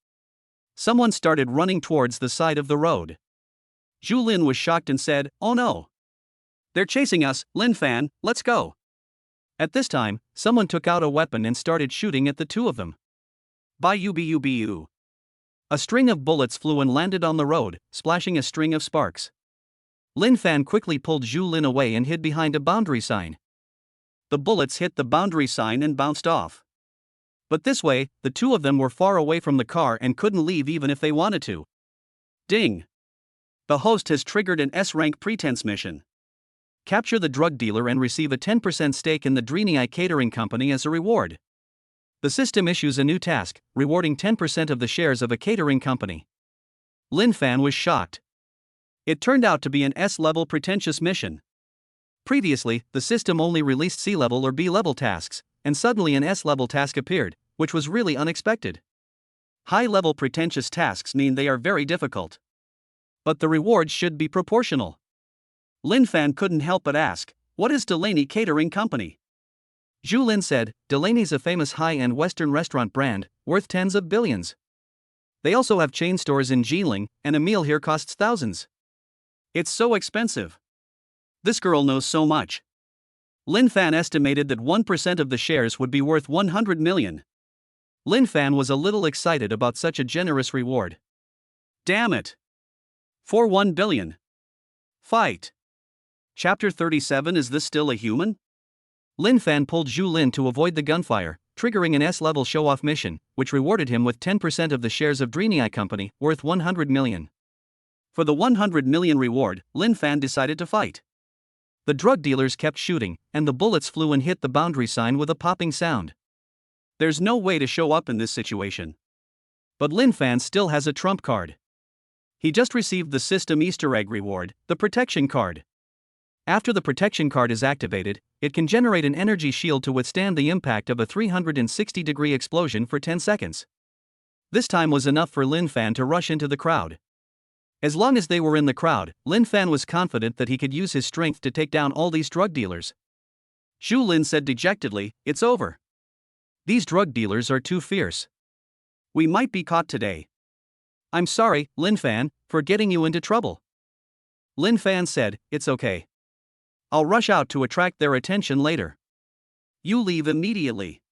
Someone started running towards the side of the road. Zhu Lin was shocked and said, "Oh no. They're chasing us, Lin Fan, let's go." At this time, someone took out a weapon and started shooting at the two of them. Bubu. A string of bullets flew and landed on the road, splashing a string of sparks. Lin Fan quickly pulled Zhu Lin away and hid behind a boundary sign. The bullets hit the boundary sign and bounced off. But this way, the two of them were far away from the car and couldn't leave even if they wanted to. Ding! The host has triggered an S-rank pretense mission. Capture the drug dealer and receive a 10% stake in the Drini Catering Company as a reward. The system issues a new task, rewarding 10% of the shares of a catering company. Lin Fan was shocked. It turned out to be an S-level pretentious mission. Previously, the system only released C-level or B-level tasks, and suddenly an S-level task appeared, which was really unexpected. High-level pretentious tasks mean they are very difficult. But the rewards should be proportional. Lin Fan couldn't help but ask, what is Delaney Catering Company? Zhu Lin said, Delaney's a famous high-end Western restaurant brand, worth tens of billions. They also have chain stores in Jilin, and a meal here costs thousands. It's so expensive. This girl knows so much. Lin Fan estimated that 1% of the shares would be worth 100 million. Lin Fan was a little excited about such a generous reward. Damn it! For 1 billion. Fight. Chapter 37. Is this still a human? Lin Fan pulled Zhu Lin to avoid the gunfire, triggering an S-level show-off mission, which rewarded him with 10% of the shares of Drini Company, worth 100 million. For the 100 million reward, Lin Fan decided to fight. The drug dealers kept shooting, and the bullets flew and hit the boundary sign with a popping sound. There's no way to show up in this situation. But Lin Fan still has a trump card. He just received the system Easter egg reward, the protection card. After the protection card is activated, it can generate an energy shield to withstand the impact of a 360-degree explosion for 10 seconds. This time was enough for Lin Fan to rush into the crowd. As long as they were in the crowd, Lin Fan was confident that he could use his strength to take down all these drug dealers. Zhu Lin said dejectedly, it's over. These drug dealers are too fierce. We might be caught today. I'm sorry, Lin Fan, for getting you into trouble. Lin Fan said, it's okay. I'll rush out to attract their attention later. You leave immediately.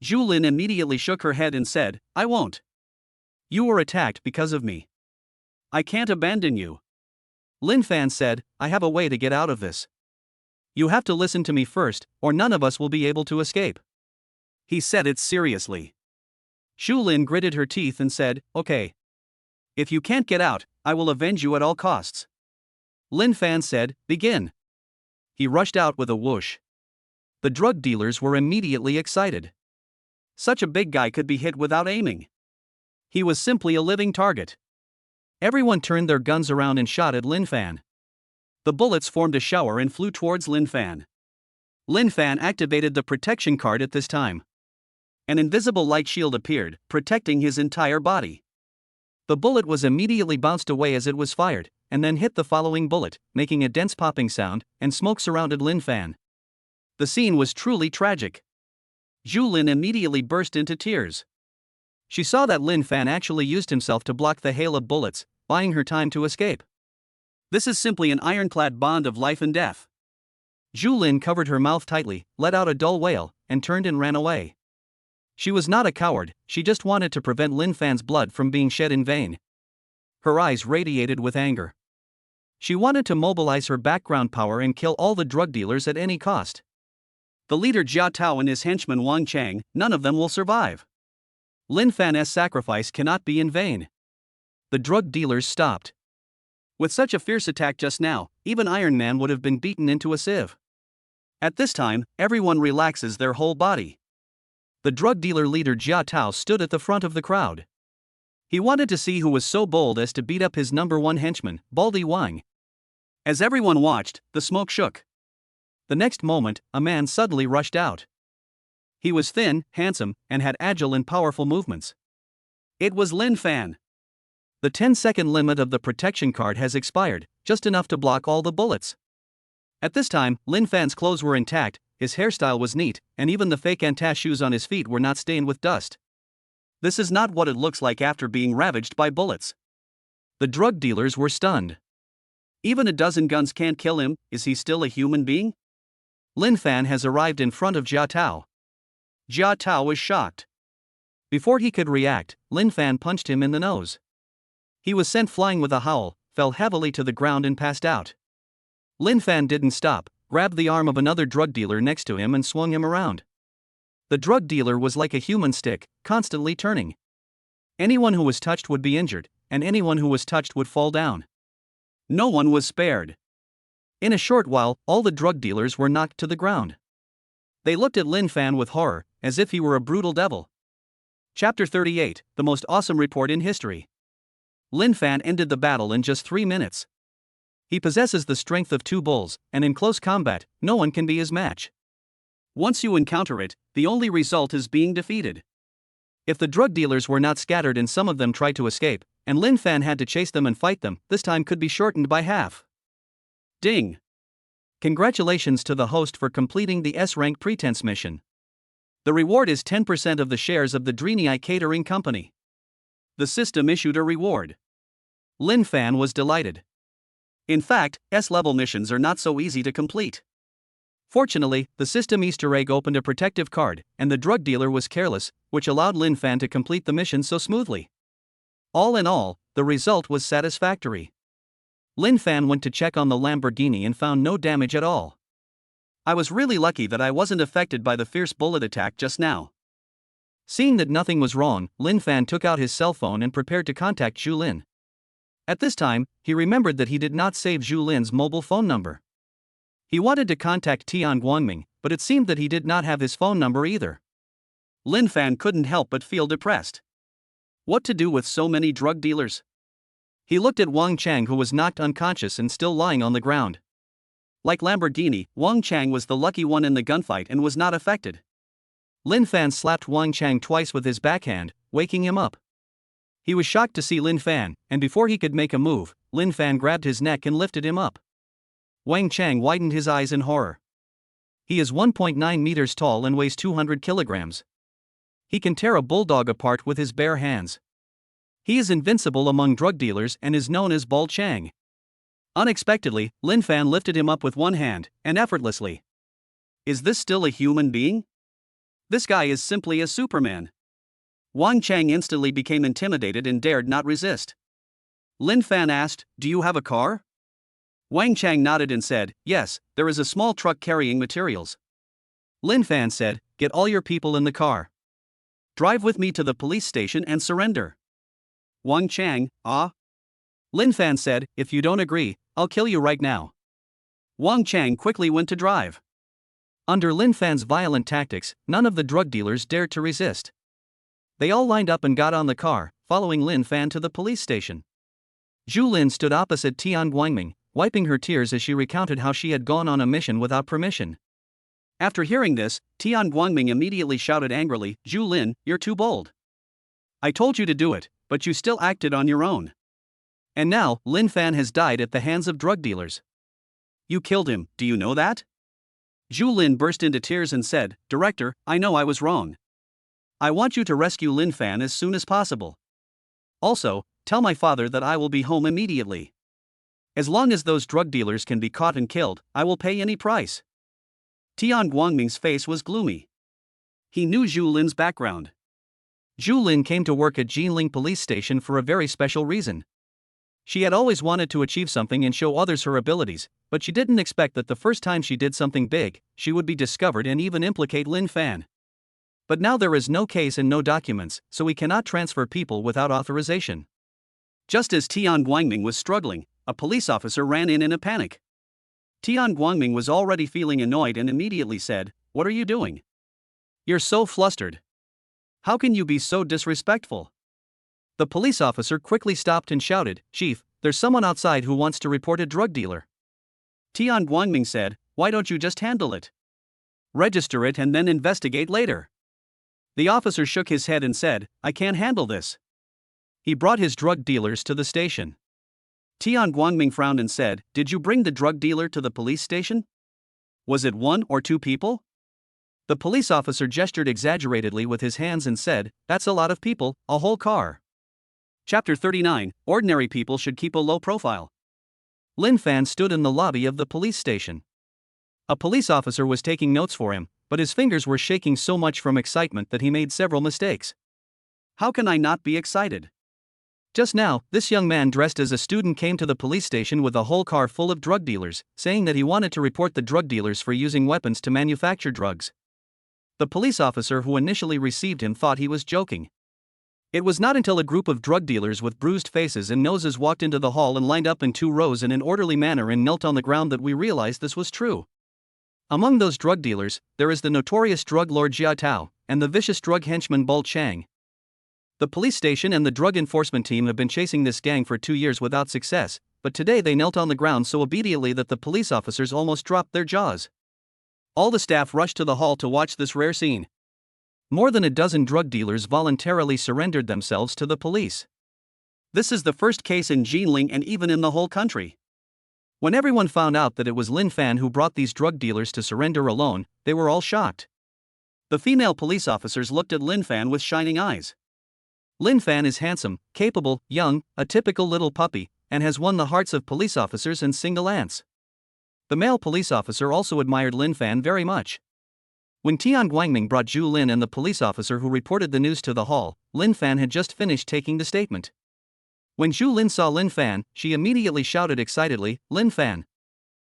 Zhu Lin immediately shook her head and said, I won't. You were attacked because of me. I can't abandon you. Lin Fan said, I have a way to get out of this. You have to listen to me first, or none of us will be able to escape. He said it seriously. Zhu Lin gritted her teeth and said, okay. If you can't get out, I will avenge you at all costs. Lin Fan said, begin. He rushed out with a whoosh. The drug dealers were immediately excited. Such a big guy could be hit without aiming. He was simply a living target. Everyone turned their guns around and shot at Lin Fan. The bullets formed a shower and flew towards Lin Fan. Lin Fan activated the protection card at this time. An invisible light shield appeared, protecting his entire body. The bullet was immediately bounced away as it was fired, and then hit the following bullet, making a dense popping sound, and smoke surrounded Lin Fan. The scene was truly tragic. Zhu Lin immediately burst into tears. She saw that Lin Fan actually used himself to block the hail of bullets, buying her time to escape. This is simply an ironclad bond of life and death. Zhu Lin covered her mouth tightly, let out a dull wail, and turned and ran away. She was not a coward, she just wanted to prevent Lin Fan's blood from being shed in vain. Her eyes radiated with anger. She wanted to mobilize her background power and kill all the drug dealers at any cost. The leader Jia Tao and his henchman Wang Chang, none of them will survive. Lin Fan's sacrifice cannot be in vain. The drug dealers stopped. With such a fierce attack just now, even Iron Man would have been beaten into a sieve. At this time, everyone relaxes their whole body. The drug dealer leader Jia Tao stood at the front of the crowd. He wanted to see who was so bold as to beat up his number one henchman, Baldy Wang. As everyone watched, the smoke shook. The next moment, a man suddenly rushed out. He was thin, handsome, and had agile and powerful movements. It was Lin Fan. The 10-second limit of the protection card has expired, just enough to block all the bullets. At this time, Lin Fan's clothes were intact, his hairstyle was neat, and even the fake anti shoes on his feet were not stained with dust. This is not what it looks like after being ravaged by bullets. The drug dealers were stunned. Even a dozen guns can't kill him, is he still a human being? Lin Fan has arrived in front of Jia Tao. Jia Tao was shocked. Before he could react, Lin Fan punched him in the nose. He was sent flying with a howl, fell heavily to the ground and passed out. Lin Fan didn't stop, grabbed the arm of another drug dealer next to him and swung him around. The drug dealer was like a human stick, constantly turning. Anyone who was touched would be injured, and anyone who was touched would fall down. No one was spared. In a short while, all the drug dealers were knocked to the ground. They looked at Lin Fan with horror, as if he were a brutal devil. Chapter 38, the most awesome report in history. Lin Fan ended the battle in just 3 minutes. He possesses the strength of 2 bulls, and in close combat, no one can be his match. Once you encounter it, the only result is being defeated. If the drug dealers were not scattered and some of them tried to escape, and Lin Fan had to chase them and fight them, this time could be shortened by half. Ding! Congratulations to the host for completing the S-rank pretense mission. The reward is 10% of the shares of the Drini Catering Company. The system issued a reward. Lin Fan was delighted. In fact, S-level missions are not so easy to complete. Fortunately, the system Easter egg opened a protective card, and the drug dealer was careless, which allowed Lin Fan to complete the mission so smoothly. All in all, the result was satisfactory. Lin Fan went to check on the Lamborghini and found no damage at all. I was really lucky that I wasn't affected by the fierce bullet attack just now. Seeing that nothing was wrong, Lin Fan took out his cell phone and prepared to contact Zhu Lin. At this time, he remembered that he did not save Zhu Lin's mobile phone number. He wanted to contact Tian Guangming, but it seemed that he did not have his phone number either. Lin Fan couldn't help but feel depressed. What to do with so many drug dealers? He looked at Wang Chang, who was knocked unconscious and still lying on the ground. Like Lamborghini, Wang Chang was the lucky one in the gunfight and was not affected. Lin Fan slapped Wang Chang twice with his backhand, waking him up. He was shocked to see Lin Fan, and before he could make a move, Lin Fan grabbed his neck and lifted him up. Wang Chang widened his eyes in horror. He is 1.9 meters tall and weighs 200 kilograms. He can tear a bulldog apart with his bare hands. He is invincible among drug dealers and is known as Ball Chang. Unexpectedly, Lin Fan lifted him up with one hand, and effortlessly. Is this still a human being? This guy is simply a Superman. Wang Chang instantly became intimidated and dared not resist. Lin Fan asked, "Do you have a car?" Wang Chang nodded and said, "Yes, there is a small truck carrying materials." Lin Fan said, "Get all your people in the car. Drive with me to the police station and surrender." Wang Chang, "Ah?" Lin Fan said, "If you don't agree, I'll kill you right now." Wang Chang quickly went to drive. Under Lin Fan's violent tactics, none of the drug dealers dared to resist. They all lined up and got on the car, following Lin Fan to the police station. Zhu Lin stood opposite Tian Guangming, wiping her tears as she recounted how she had gone on a mission without permission. After hearing this, Tian Guangming immediately shouted angrily, "Zhu Lin, you're too bold. I told you to do it, but you still acted on your own. And now, Lin Fan has died at the hands of drug dealers. You killed him, do you know that?" Zhu Lin burst into tears and said, "Director, I know I was wrong. I want you to rescue Lin Fan as soon as possible. Also, tell my father that I will be home immediately. As long as those drug dealers can be caught and killed, I will pay any price." Tian Guangming's face was gloomy. He knew Zhu Lin's background. Zhu Lin came to work at Jinling Police Station for a very special reason. She had always wanted to achieve something and show others her abilities, but she didn't expect that the first time she did something big, she would be discovered and even implicate Lin Fan. But now there is no case and no documents, so we cannot transfer people without authorization. Just as Tian Guangming was struggling, a police officer ran in a panic. Tian Guangming was already feeling annoyed and immediately said, "What are you doing? You're so flustered. How can you be so disrespectful?" The police officer quickly stopped and shouted, "Chief, there's someone outside who wants to report a drug dealer." Tian Guangming said, "Why don't you just handle it? Register it and then investigate later." The officer shook his head and said, "I can't handle this." He brought his drug dealers to the station. Tian Guangming frowned and said, "Did you bring the drug dealer to the police station? Was it 1 or 2 people?" The police officer gestured exaggeratedly with his hands and said, "That's a lot of people, a whole car." Chapter 39, Ordinary people should keep a low profile. Lin Fan stood in the lobby of the police station. A police officer was taking notes for him, but his fingers were shaking so much from excitement that he made several mistakes. How can I not be excited? Just now, this young man dressed as a student came to the police station with a whole car full of drug dealers, saying that he wanted to report the drug dealers for using weapons to manufacture drugs. The police officer who initially received him thought he was joking. It was not until a group of drug dealers with bruised faces and noses walked into the hall and lined up in 2 rows in an orderly manner and knelt on the ground that we realized this was true. Among those drug dealers, there is the notorious drug lord Jia Tao and the vicious drug henchman Bul Chang. The police station and the drug enforcement team have been chasing this gang for 2 years without success, but today they knelt on the ground so obediently that the police officers almost dropped their jaws. All the staff rushed to the hall to watch this rare scene. More than a dozen drug dealers voluntarily surrendered themselves to the police. This is the first case in Jinling and even in the whole country. When everyone found out that it was Lin Fan who brought these drug dealers to surrender alone, they were all shocked. The female police officers looked at Lin Fan with shining eyes. Lin Fan is handsome, capable, young, a typical little puppy, and has won the hearts of police officers and single ants. The male police officer also admired Lin Fan very much. When Tian Guangming brought Zhu Lin and the police officer who reported the news to the hall, Lin Fan had just finished taking the statement. When Zhu Lin saw Lin Fan, she immediately shouted excitedly, "Lin Fan!"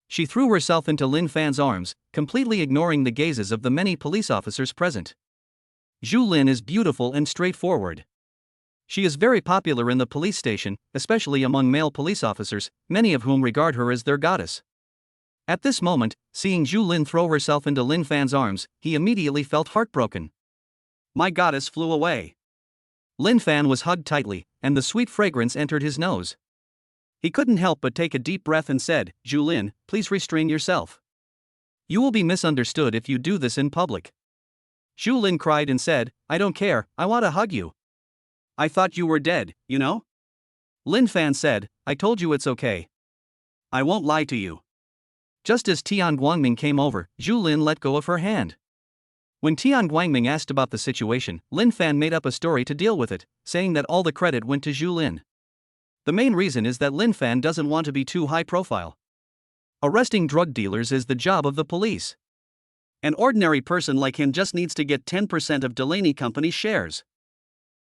She threw herself into Lin Fan's arms, completely ignoring the gazes of the many police officers present. Zhu Lin is beautiful and straightforward. She is very popular in the police station, especially among male police officers, many of whom regard her as their goddess. At this moment, seeing Zhu Lin throw herself into Lin Fan's arms, he immediately felt heartbroken. My goddess flew away. Lin Fan was hugged tightly, and the sweet fragrance entered his nose. He couldn't help but take a deep breath and said, "Zhu Lin, please restrain yourself. You will be misunderstood if you do this in public." Zhu Lin cried and said, "I don't care, I want to hug you. I thought you were dead, you know?" Lin Fan said, "I told you it's okay. I won't lie to you." Just as Tian Guangming came over, Zhu Lin let go of her hand. When Tian Guangming asked about the situation, Lin Fan made up a story to deal with it, saying that all the credit went to Zhu Lin. The main reason is that Lin Fan doesn't want to be too high profile. Arresting drug dealers is the job of the police. An ordinary person like him just needs to get 10% of Delaney Company's shares.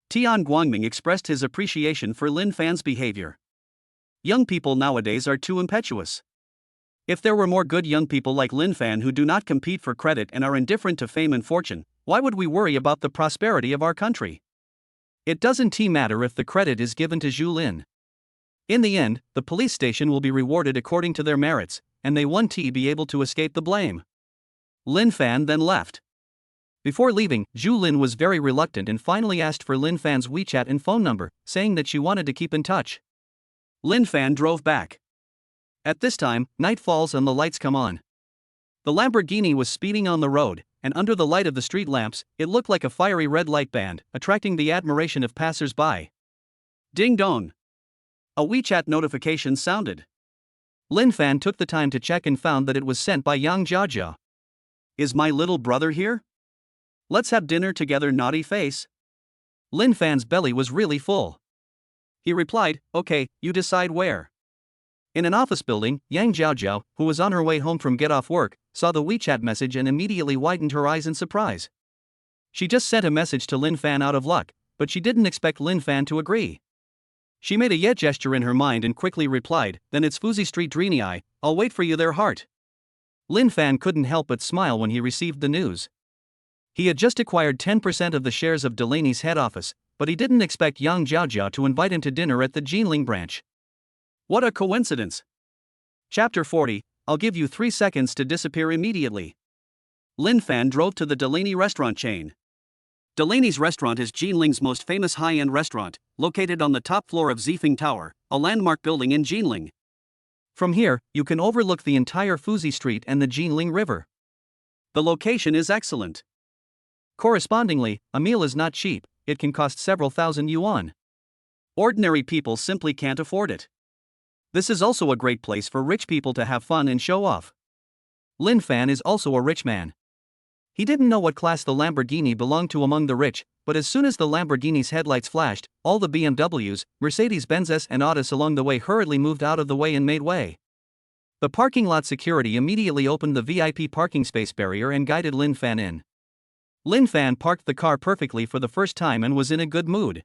Tian Guangming expressed his appreciation for Lin Fan's behavior. Young people nowadays are too impetuous. If there were more good young people like Lin Fan who do not compete for credit and are indifferent to fame and fortune, why would we worry about the prosperity of our country? It doesn't matter if the credit is given to Zhu Lin. In the end, the police station will be rewarded according to their merits, and they won't be able to escape the blame. Lin Fan then left. Before leaving, Zhu Lin was very reluctant and finally asked for Lin Fan's WeChat and phone number, saying that she wanted to keep in touch. Lin Fan drove back. At this time, night falls and the lights come on. The Lamborghini was speeding on the road, and under the light of the street lamps, it looked like a fiery red light band, attracting the admiration of passers-by. Ding dong! A WeChat notification sounded. Lin Fan took the time to check and found that it was sent by Yang Jiajia. Is my little brother here? Let's have dinner together, naughty face. Lin Fan's belly was really full. He replied, "Okay, you decide where." In an office building, Yang Jiaojiao, who was on her way home from get-off work, saw the WeChat message and immediately widened her eyes in surprise. She just sent a message to Lin Fan out of luck, but she didn't expect Lin Fan to agree. She made a yeah gesture in her mind and quickly replied, "Then it's Fuzi Street Dreamy, I'll wait for you there, heart." Lin Fan couldn't help but smile when he received the news. He had just acquired 10% of the shares of Delaney's head office, but he didn't expect Yang Jiaojia to invite him to dinner at the Jinling branch. What a coincidence! Chapter 40, I'll give you 3 seconds to disappear immediately. Lin Fan drove to the Delaney restaurant chain. Delaney's restaurant is Jinling's most famous high-end restaurant, located on the top floor of Zifeng Tower, a landmark building in Jinling. From here, you can overlook the entire Fuzi Street and the Jinling River. The location is excellent. Correspondingly, a meal is not cheap, it can cost several thousand yuan. Ordinary people simply can't afford it. This is also a great place for rich people to have fun and show off. Lin Fan is also a rich man. He didn't know what class the Lamborghini belonged to among the rich, but as soon as the Lamborghini's headlights flashed, all the BMWs, Mercedes-Benzes and Autos along the way hurriedly moved out of the way and made way. The parking lot security immediately opened the VIP parking space barrier and guided Lin Fan in. Lin Fan parked the car perfectly for the first time and was in a good mood.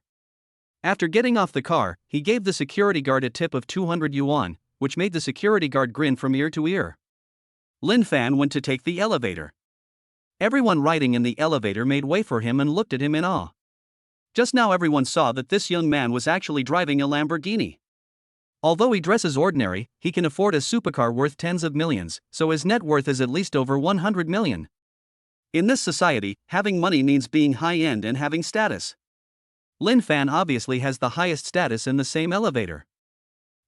After getting off the car, he gave the security guard a tip of 200 yuan, which made the security guard grin from ear to ear. Lin Fan went to take the elevator. Everyone riding in the elevator made way for him and looked at him in awe. Just now everyone saw that this young man was actually driving a Lamborghini. Although he dresses ordinary, he can afford a supercar worth tens of millions, so his net worth is at least over 100 million. In this society, having money means being high-end and having status. Lin Fan obviously has the highest status in the same elevator.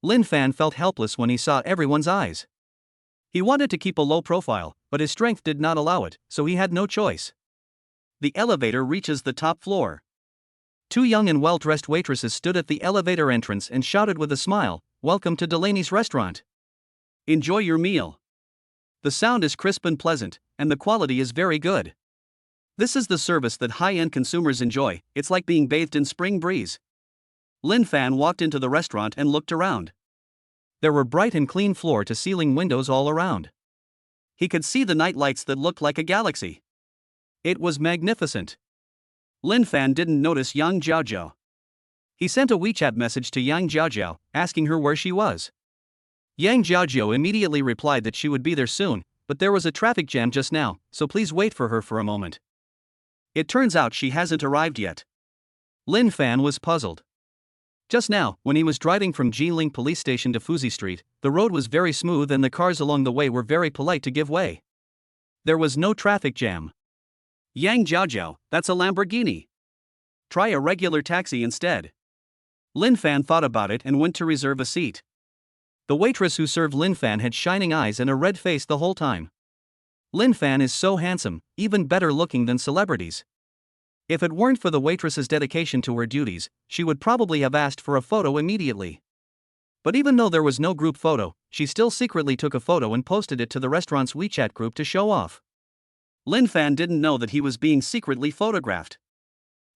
Lin Fan felt helpless when he saw everyone's eyes. He wanted to keep a low profile, but his strength did not allow it, so he had no choice. The elevator reaches the top floor. Two young and well-dressed waitresses stood at the elevator entrance and shouted with a smile, "Welcome to Delaney's restaurant. Enjoy your meal." The sound is crisp and pleasant, and the quality is very good. This is the service that high-end consumers enjoy. It's like being bathed in spring breeze. Lin Fan walked into the restaurant and looked around. There were bright and clean floor-to-ceiling windows all around. He could see the night lights that looked like a galaxy. It was magnificent. Lin Fan didn't notice Yang Jiaojiao. He sent a WeChat message to Yang Jiaojiao, asking her where she was. Yang Jiaojiao immediately replied that she would be there soon, but there was a traffic jam just now, so please wait for her for a moment. It turns out she hasn't arrived yet. Lin Fan was puzzled. Just now, when he was driving from Jiling Police Station to Fuzi Street, the road was very smooth and the cars along the way were very polite to give way. There was no traffic jam. Yang Jiaojiao, that's a Lamborghini. Try a regular taxi instead. Lin Fan thought about it and went to reserve a seat. The waitress who served Lin Fan had shining eyes and a red face the whole time. Lin Fan is so handsome, even better looking than celebrities. If it weren't for the waitress's dedication to her duties, she would probably have asked for a photo immediately. But even though there was no group photo, she still secretly took a photo and posted it to the restaurant's WeChat group to show off. Lin Fan didn't know that he was being secretly photographed.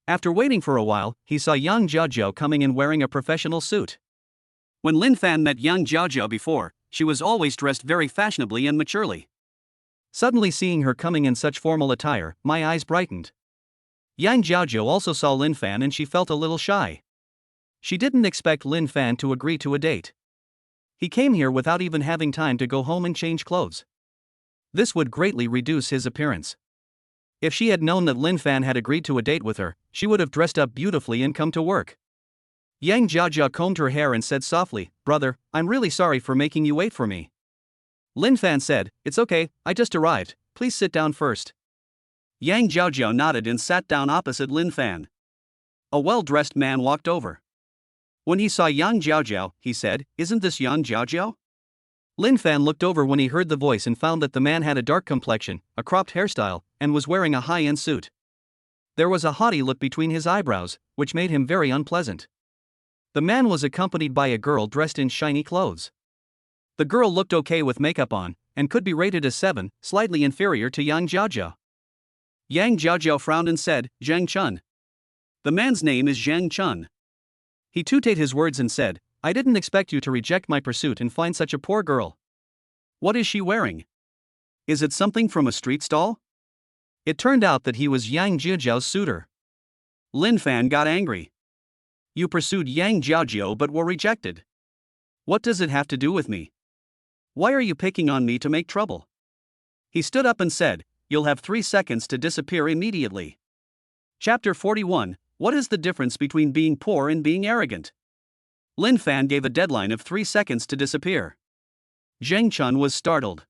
After waiting for a while, he saw Yang Jiaojiao coming in wearing a professional suit. When Lin Fan met Yang Jiaojiao before, she was always dressed very fashionably and maturely. Suddenly seeing her coming in such formal attire, my eyes brightened. Yang Jiaojiao also saw Lin Fan and she felt a little shy. She didn't expect Lin Fan to agree to a date. He came here without even having time to go home and change clothes. This would greatly reduce his appearance. If she had known that Lin Fan had agreed to a date with her, she would have dressed up beautifully and come to work. Yang Jiaojiao combed her hair and said softly, "Brother, I'm really sorry for making you wait for me." Lin Fan said, "It's okay, I just arrived, please sit down first." Yang Jiaojiao nodded and sat down opposite Lin Fan. A well-dressed man walked over. When he saw Yang Jiaojiao, he said, "Isn't this Yang Jiaojiao?" Lin Fan looked over when he heard the voice and found that the man had a dark complexion, a cropped hairstyle, and was wearing a high-end suit. There was a haughty look between his eyebrows, which made him very unpleasant. The man was accompanied by a girl dressed in shiny clothes. The girl looked okay with makeup on, and could be rated a 7, slightly inferior to Yang Jiaojiao. Yang Jiaojiao frowned and said, "Zhang Chun." The man's name is Zhang Chun. He tooted his words and said, "I didn't expect you to reject my pursuit and find such a poor girl. What is she wearing? Is it something from a street stall?" It turned out that he was Yang Jiaojiao's suitor. Lin Fan got angry. "You pursued Yang Jiaojiao but were rejected. What does it have to do with me? Why are you picking on me to make trouble?" He stood up and said, "You'll have 3 seconds to disappear immediately." Chapter 41, What is the difference between being poor and being arrogant? Lin Fan gave a deadline of 3 seconds to disappear. Zhang Chun was startled.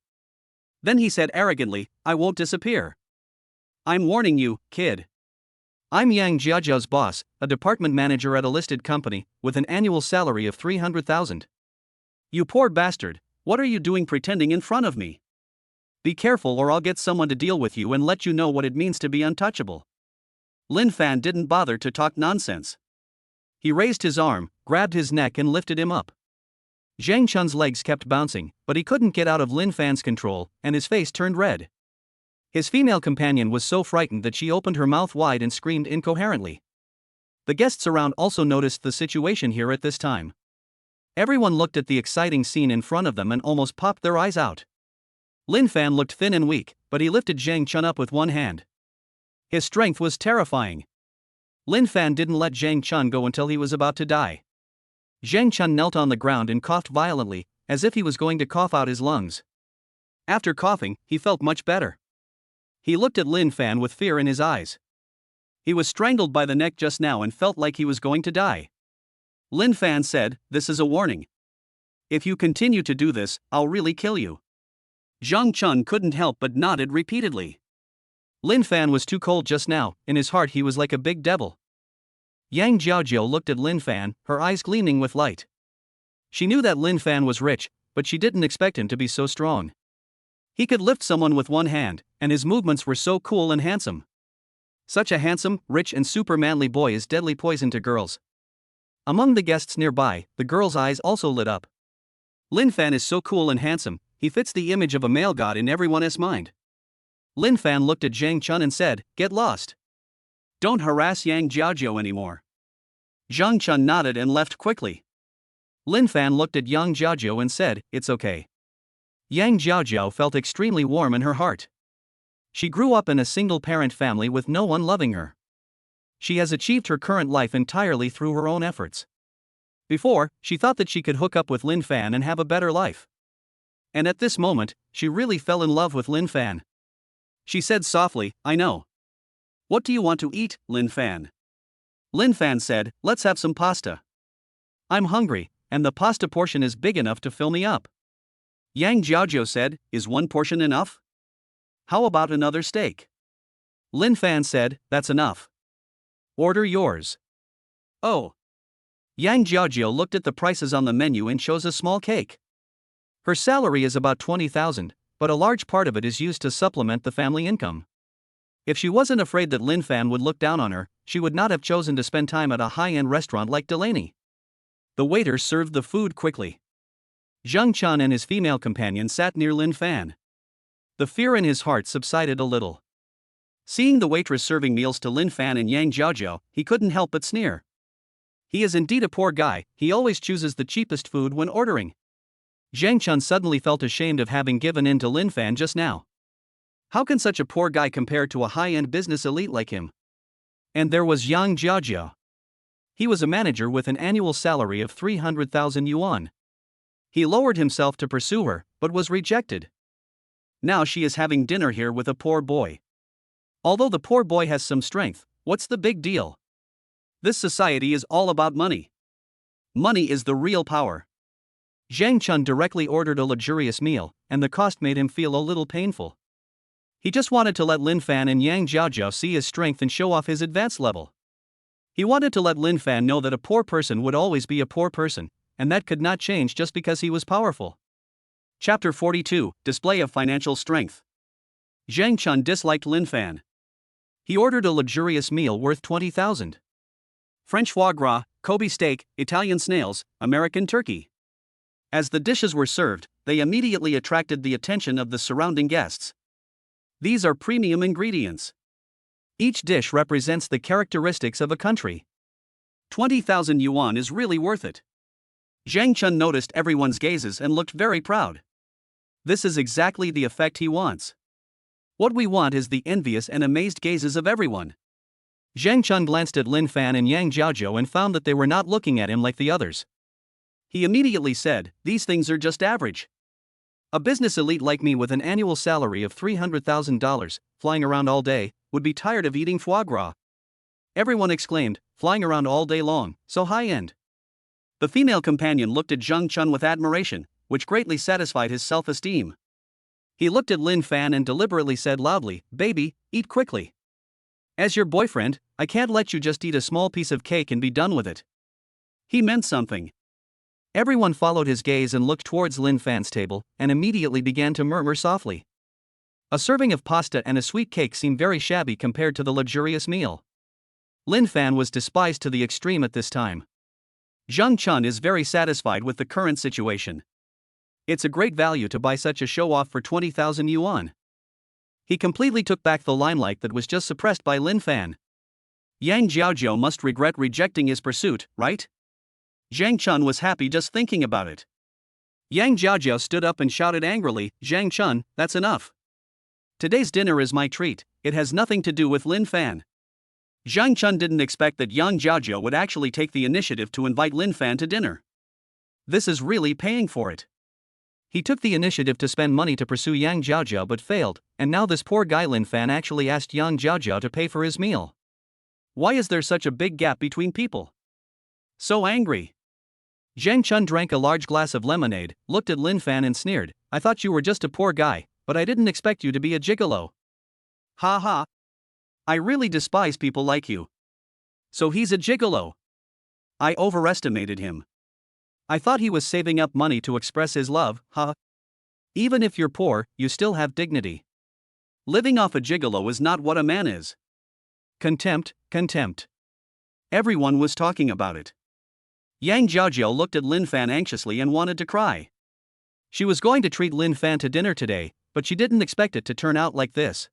Then he said arrogantly, "I won't disappear. I'm warning you, kid. I'm Yang Jiaojiao's boss, a department manager at a listed company, with an annual salary of 300,000. You poor bastard, what are you doing pretending in front of me? Be careful or I'll get someone to deal with you and let you know what it means to be untouchable." Lin Fan didn't bother to talk nonsense. He raised his arm, grabbed his neck and lifted him up. Zhang Chun's legs kept bouncing, but he couldn't get out of Lin Fan's control, and his face turned red. His female companion was so frightened that she opened her mouth wide and screamed incoherently. The guests around also noticed the situation here at this time. Everyone looked at the exciting scene in front of them and almost popped their eyes out. Lin Fan looked thin and weak, but he lifted Zhang Chun up with one hand. His strength was terrifying. Lin Fan didn't let Zhang Chun go until he was about to die. Zhang Chun knelt on the ground and coughed violently, as if he was going to cough out his lungs. After coughing, he felt much better. He looked at Lin Fan with fear in his eyes. He was strangled by the neck just now and felt like he was going to die. Lin Fan said, "This is a warning. If you continue to do this, I'll really kill you." Zhang Chun couldn't help but nodded repeatedly. Lin Fan was too cold just now, in his heart he was like a big devil. Yang Jiaojiu looked at Lin Fan, her eyes gleaming with light. She knew that Lin Fan was rich, but she didn't expect him to be so strong. He could lift someone with one hand, and his movements were so cool and handsome. Such a handsome, rich and super manly boy is deadly poison to girls. Among the guests nearby, the girl's eyes also lit up. Lin Fan is so cool and handsome, he fits the image of a male god in everyone's mind. Lin Fan looked at Zhang Chun and said, "Get lost. Don't harass Yang Jiaojiu anymore." Zhang Chun nodded and left quickly. Lin Fan looked at Yang Jiaojiu and said, "It's okay." Yang Jiaojiu felt extremely warm in her heart. She grew up in a single-parent family with no one loving her. She has achieved her current life entirely through her own efforts. Before, she thought that she could hook up with Lin Fan and have a better life. And at this moment, she really fell in love with Lin Fan. She said softly, "I know. What do you want to eat, Lin Fan?" Lin Fan said, "Let's have some pasta. I'm hungry, and the pasta portion is big enough to fill me up." Yang Jiaojiu said, "Is one portion enough? How about another steak?" Lin Fan said, "That's enough. Order yours." "Oh." Yang Jiaojiu looked at the prices on the menu and chose a small cake. Her salary is about 20,000, but a large part of it is used to supplement the family income. If she wasn't afraid that Lin Fan would look down on her, she would not have chosen to spend time at a high-end restaurant like Delaney. The waiter served the food quickly. Zhang Chun and his female companion sat near Lin Fan. The fear in his heart subsided a little. Seeing the waitress serving meals to Lin Fan and Yang Jiaojiu, he couldn't help but sneer. He is indeed a poor guy, he always chooses the cheapest food when ordering. Zhang Chun suddenly felt ashamed of having given in to Lin Fan just now. How can such a poor guy compare to a high-end business elite like him? And there was Yang Jiaojiu. He was a manager with an annual salary of 300,000 yuan. He lowered himself to pursue her, but was rejected. Now she is having dinner here with a poor boy. Although the poor boy has some strength, what's the big deal? This society is all about money. Money is the real power. Zhang Chun directly ordered a luxurious meal, and the cost made him feel a little painful. He just wanted to let Lin Fan and Yang Jiaojiu see his strength and show off his advanced level. He wanted to let Lin Fan know that a poor person would always be a poor person, and that could not change just because he was powerful. Chapter 42, Display of Financial Strength. Zhang Chun disliked Lin Fan. He ordered a luxurious meal worth 20,000. French foie gras, Kobe steak, Italian snails, American turkey. As the dishes were served, they immediately attracted the attention of the surrounding guests. These are premium ingredients. Each dish represents the characteristics of a country. 20,000 yuan is really worth it. Zhang Chun noticed everyone's gazes and looked very proud. This is exactly the effect he wants. What we want is the envious and amazed gazes of everyone. Zhang Chun glanced at Lin Fan and Yang Jiaojiu and found that they were not looking at him like the others. He immediately said, "These things are just average. A business elite like me with an annual salary of $300,000, flying around all day, would be tired of eating foie gras." Everyone exclaimed, "Flying around all day long, so high-end." The female companion looked at Zhang Chun with admiration, which greatly satisfied his self-esteem. He looked at Lin Fan and deliberately said loudly, "Baby, eat quickly. As your boyfriend, I can't let you just eat a small piece of cake and be done with it." He meant something. Everyone followed his gaze and looked towards Lin Fan's table, and immediately began to murmur softly. A serving of pasta and a sweet cake seemed very shabby compared to the luxurious meal. Lin Fan was despised to the extreme at this time. Zhang Chun is very satisfied with the current situation. It's a great value to buy such a show-off for 20,000 yuan. He completely took back the limelight that was just suppressed by Lin Fan. Yang Jiaojiu must regret rejecting his pursuit, right? Zhang Chun was happy just thinking about it. Yang Jiajiao stood up and shouted angrily, "Zhang Chun, that's enough. Today's dinner is my treat, it has nothing to do with Lin Fan." Zhang Chun didn't expect that Yang Jiajiao would actually take the initiative to invite Lin Fan to dinner. This is really paying for it. He took the initiative to spend money to pursue Yang Jiajiao but failed, and now this poor guy Lin Fan actually asked Yang Jiajiao to pay for his meal. Why is there such a big gap between people? So angry. Zhang Chun drank a large glass of lemonade, looked at Lin Fan and sneered, "I thought you were just a poor guy, but I didn't expect you to be a gigolo. Ha ha. I really despise people like you. So he's a gigolo. I overestimated him. I thought he was saving up money to express his love, huh? Even if you're poor, you still have dignity. Living off a gigolo is not what a man is." Contempt, contempt. Everyone was talking about it. Yang Jiajiao looked at Lin Fan anxiously and wanted to cry. She was going to treat Lin Fan to dinner today, but she didn't expect it to turn out like this.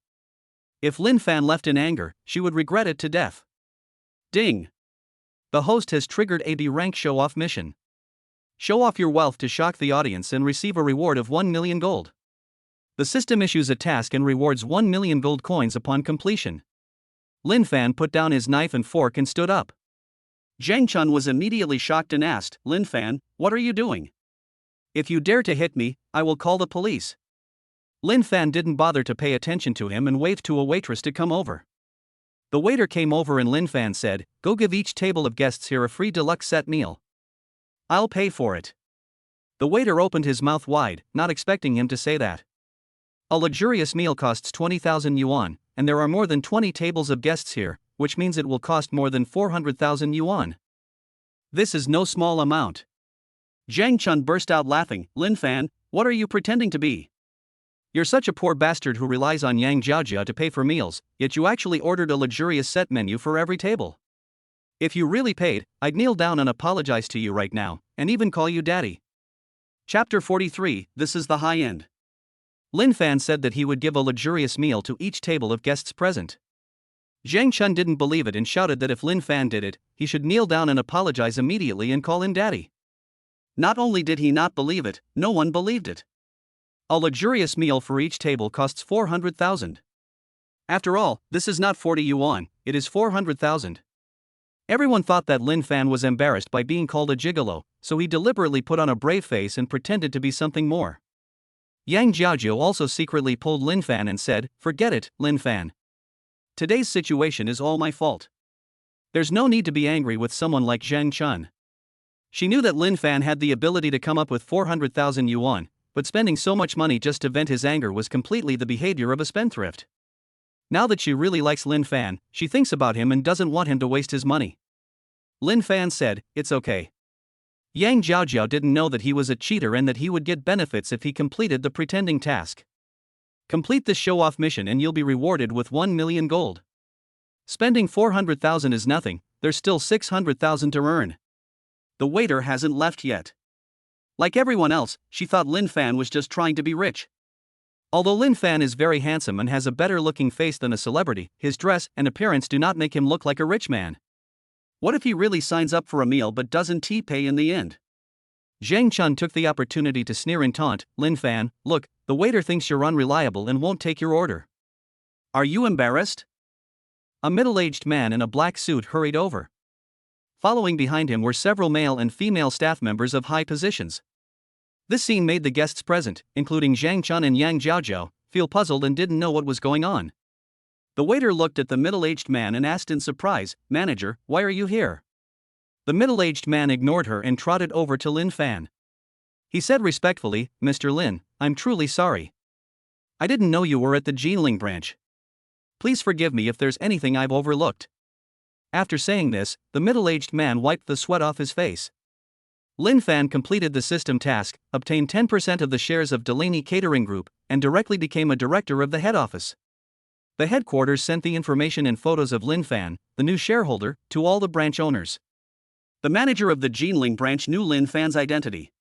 If Lin Fan left in anger, she would regret it to death. Ding! The host has triggered a B-rank show-off mission. Show off your wealth to shock the audience and receive a reward of 1 million gold. The system issues a task and rewards 1 million gold coins upon completion. Lin Fan put down his knife and fork and stood up. Zhang Chun was immediately shocked and asked, "Lin Fan, what are you doing? If you dare to hit me, I will call the police." Lin Fan didn't bother to pay attention to him and waved to a waitress to come over. The waiter came over and Lin Fan said, "Go give each table of guests here a free deluxe set meal. I'll pay for it." The waiter opened his mouth wide, not expecting him to say that. A luxurious meal costs 20,000 yuan, and there are more than 20 tables of guests here, which means it will cost more than 400,000 yuan. This is no small amount. Zhang Chun burst out laughing, "Lin Fan, what are you pretending to be? You're such a poor bastard who relies on Yang Jiajiao to pay for meals, yet you actually ordered a luxurious set menu for every table. If you really paid, I'd kneel down and apologize to you right now, and even call you daddy." Chapter 43, This is the High End. Lin Fan said that he would give a luxurious meal to each table of guests present. Zhang Chun didn't believe it and shouted that if Lin Fan did it, he should kneel down and apologize immediately and call him daddy. Not only did he not believe it, no one believed it. A luxurious meal for each table costs 400,000. After all, this is not 40 yuan, it is 400,000. Everyone thought that Lin Fan was embarrassed by being called a gigolo, so he deliberately put on a brave face and pretended to be something more. Yang Jiajiao also secretly pulled Lin Fan and said, "Forget it, Lin Fan. Today's situation is all my fault. There's no need to be angry with someone like Zhang Chun." She knew that Lin Fan had the ability to come up with 400,000 yuan, but spending so much money just to vent his anger was completely the behavior of a spendthrift. Now that she really likes Lin Fan, she thinks about him and doesn't want him to waste his money. Lin Fan said, "It's okay." Yang Jiajiao didn't know that he was a cheater and that he would get benefits if he completed the pretending task. Complete this show-off mission and you'll be rewarded with 1 million gold. Spending 400,000 is nothing, there's still 600,000 to earn. The waiter hasn't left yet. Like everyone else, she thought Lin Fan was just trying to be rich. Although Lin Fan is very handsome and has a better-looking face than a celebrity, his dress and appearance do not make him look like a rich man. What if he really signs up for a meal but doesn't pay in the end? Zhang Chun took the opportunity to sneer and taunt, "Lin Fan, look, the waiter thinks you're unreliable and won't take your order. Are you embarrassed?" A middle-aged man in a black suit hurried over. Following behind him were several male and female staff members of high positions. This scene made the guests present, including Zhang Chun and Yang Jiajiao, feel puzzled and didn't know what was going on. The waiter looked at the middle-aged man and asked in surprise, "Manager, why are you here?" The middle-aged man ignored her and trotted over to Lin Fan. He said respectfully, "Mr. Lin, I'm truly sorry. I didn't know you were at the Jinling branch. Please forgive me if there's anything I've overlooked." After saying this, the middle-aged man wiped the sweat off his face. Lin Fan completed the system task, obtained 10% of the shares of Delaney Catering Group, and directly became a director of the head office. The headquarters sent the information and photos of Lin Fan, the new shareholder, to all the branch owners. The manager of the Jinling branch knew Lin Fan's identity.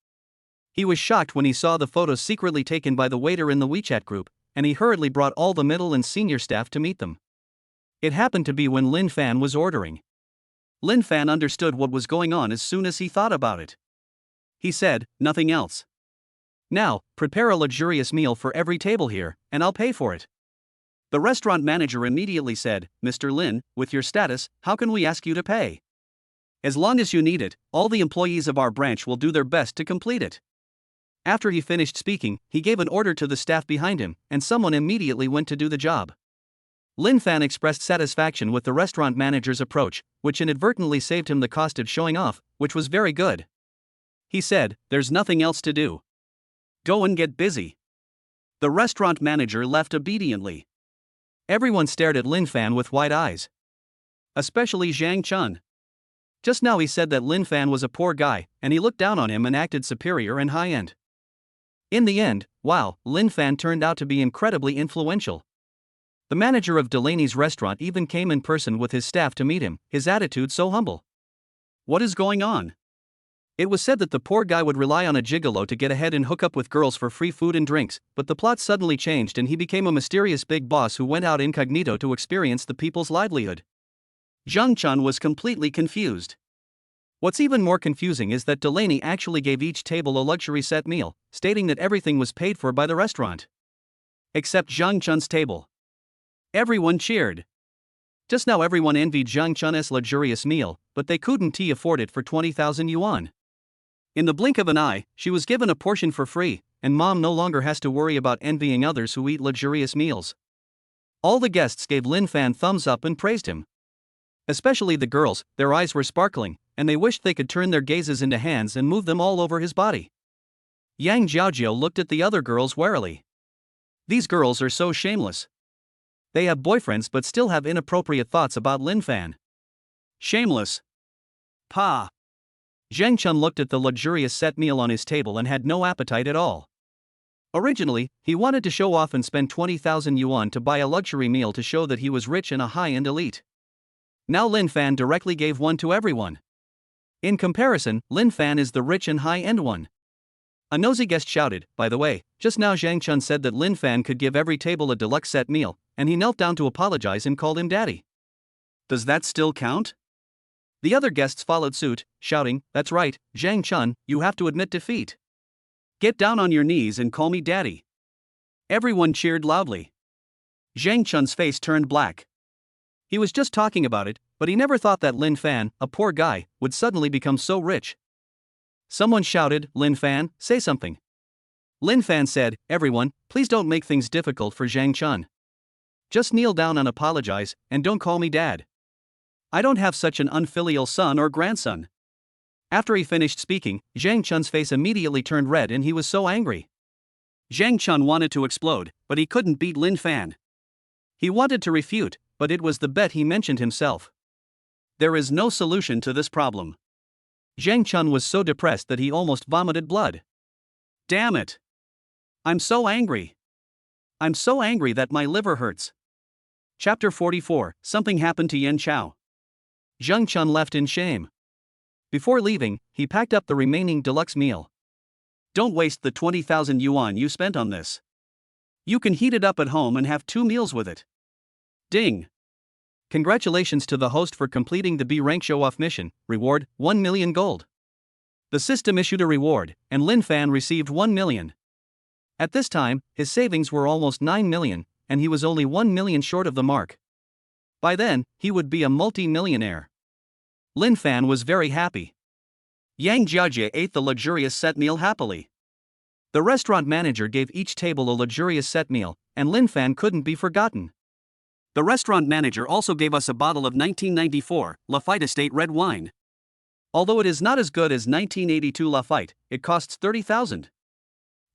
He was shocked when he saw the photos secretly taken by the waiter in the WeChat group, and he hurriedly brought all the middle and senior staff to meet them. It happened to be when Lin Fan was ordering. Lin Fan understood what was going on as soon as he thought about it. He said, "Nothing else. Now, prepare a luxurious meal for every table here, and I'll pay for it." The restaurant manager immediately said, "Mr. Lin, with your status, how can we ask you to pay? As long as you need it, all the employees of our branch will do their best to complete it." After he finished speaking, he gave an order to the staff behind him, and someone immediately went to do the job. Lin Fan expressed satisfaction with the restaurant manager's approach, which inadvertently saved him the cost of showing off, which was very good. He said, "There's nothing else to do. Go and get busy." The restaurant manager left obediently. Everyone stared at Lin Fan with wide eyes. Especially Zhang Chun. Just now he said that Lin Fan was a poor guy, and he looked down on him and acted superior and high-end. In the end, wow, Lin Fan turned out to be incredibly influential. The manager of Delaney's restaurant even came in person with his staff to meet him, his attitude so humble. What is going on? It was said that the poor guy would rely on a gigolo to get ahead and hook up with girls for free food and drinks, but the plot suddenly changed and he became a mysterious big boss who went out incognito to experience the people's livelihood. Zhang Chun was completely confused. What's even more confusing is that Delaney actually gave each table a luxury set meal, stating that everything was paid for by the restaurant. Except Zhang Chun's table. Everyone cheered. Just now everyone envied Zhang Chun's luxurious meal, but they couldn't afford it for 20,000 yuan. In the blink of an eye, she was given a portion for free, and mom no longer has to worry about envying others who eat luxurious meals. All the guests gave Lin Fan thumbs up and praised him. Especially the girls, their eyes were sparkling, and they wished they could turn their gazes into hands and move them all over his body. Yang Jiaojiao looked at the other girls warily. These girls are so shameless. They have boyfriends but still have inappropriate thoughts about Lin Fan. Shameless. Pa. Zhang Chun looked at the luxurious set meal on his table and had no appetite at all. Originally, he wanted to show off and spend 20,000 yuan to buy a luxury meal to show that he was rich and a high-end elite. Now Lin Fan directly gave one to everyone. In comparison, Lin Fan is the rich and high-end one. A nosy guest shouted, "By the way, just now Zhang Chun said that Lin Fan could give every table a deluxe set meal, and he knelt down to apologize and called him daddy. Does that still count?" The other guests followed suit, shouting, "That's right, Zhang Chun, you have to admit defeat. Get down on your knees and call me daddy." Everyone cheered loudly. Zhang Chun's face turned black. He was just talking about it, but he never thought that Lin Fan, a poor guy, would suddenly become so rich. Someone shouted, "Lin Fan, say something." Lin Fan said, "Everyone, please don't make things difficult for Zhang Chun. Just kneel down and apologize, and don't call me dad. I don't have such an unfilial son or grandson." After he finished speaking, Zhang Chun's face immediately turned red and he was so angry. Zhang Chun wanted to explode, but he couldn't beat Lin Fan. He wanted to refute, but it was the bet he mentioned himself. There is no solution to this problem. Zhang Chun was so depressed that he almost vomited blood. Damn it! I'm so angry. I'm so angry that my liver hurts. Chapter 44, Something happened to Yan Chao. Zhang Chun left in shame. Before leaving, he packed up the remaining deluxe meal. Don't waste the 20,000 yuan you spent on this. You can heat it up at home and have 2 meals with it. Ding! Congratulations to the host for completing the B rank show-off mission, reward, 1 million gold. The system issued a reward, and Lin Fan received 1 million. At this time, his savings were almost 9 million, and he was only 1 million short of the mark. By then, he would be a multi-millionaire. Lin Fan was very happy. Yang Jiajie ate the luxurious set meal happily. The restaurant manager gave each table a luxurious set meal, and Lin Fan couldn't be forgotten. The restaurant manager also gave us a bottle of 1994 Lafite Estate red wine. Although it is not as good as 1982 Lafite, it costs 30,000.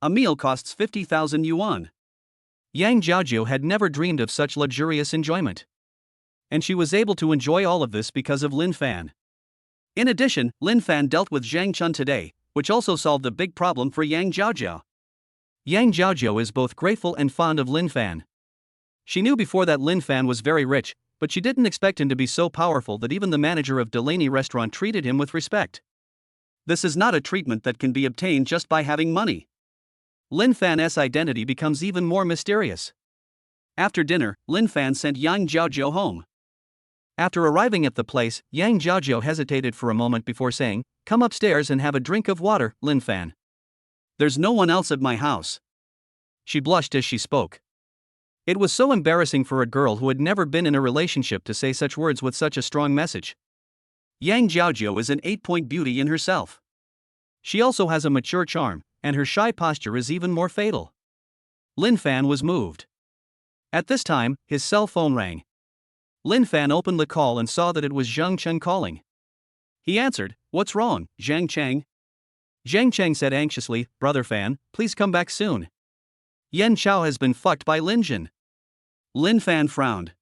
A meal costs 50,000 yuan. Yang Jiaojiao had never dreamed of such luxurious enjoyment. And she was able to enjoy all of this because of Lin Fan. In addition, Lin Fan dealt with Zhang Chun today, which also solved a big problem for Yang Jiaojiao. Yang Jiaojiao is both grateful and fond of Lin Fan. She knew before that Lin Fan was very rich, but she didn't expect him to be so powerful that even the manager of Delaney restaurant treated him with respect. This is not a treatment that can be obtained just by having money. Lin Fan's identity becomes even more mysterious. After dinner, Lin Fan sent Yang Jiaojiao home. After arriving at the place, Yang Jiaojiao hesitated for a moment before saying, "Come upstairs and have a drink of water, Lin Fan. There's no one else at my house." She blushed as she spoke. It was so embarrassing for a girl who had never been in a relationship to say such words with such a strong message. Yang Jiaojiao is an 8-point beauty in herself. She also has a mature charm, and her shy posture is even more fatal. Lin Fan was moved. At this time, his cell phone rang. Lin Fan opened the call and saw that it was Zhang Cheng calling. He answered, "What's wrong, Zhang Cheng?" Zhang Cheng said anxiously, "Brother Fan, please come back soon. Yan Chao has been fucked by Lin Jin." Lin Fan frowned.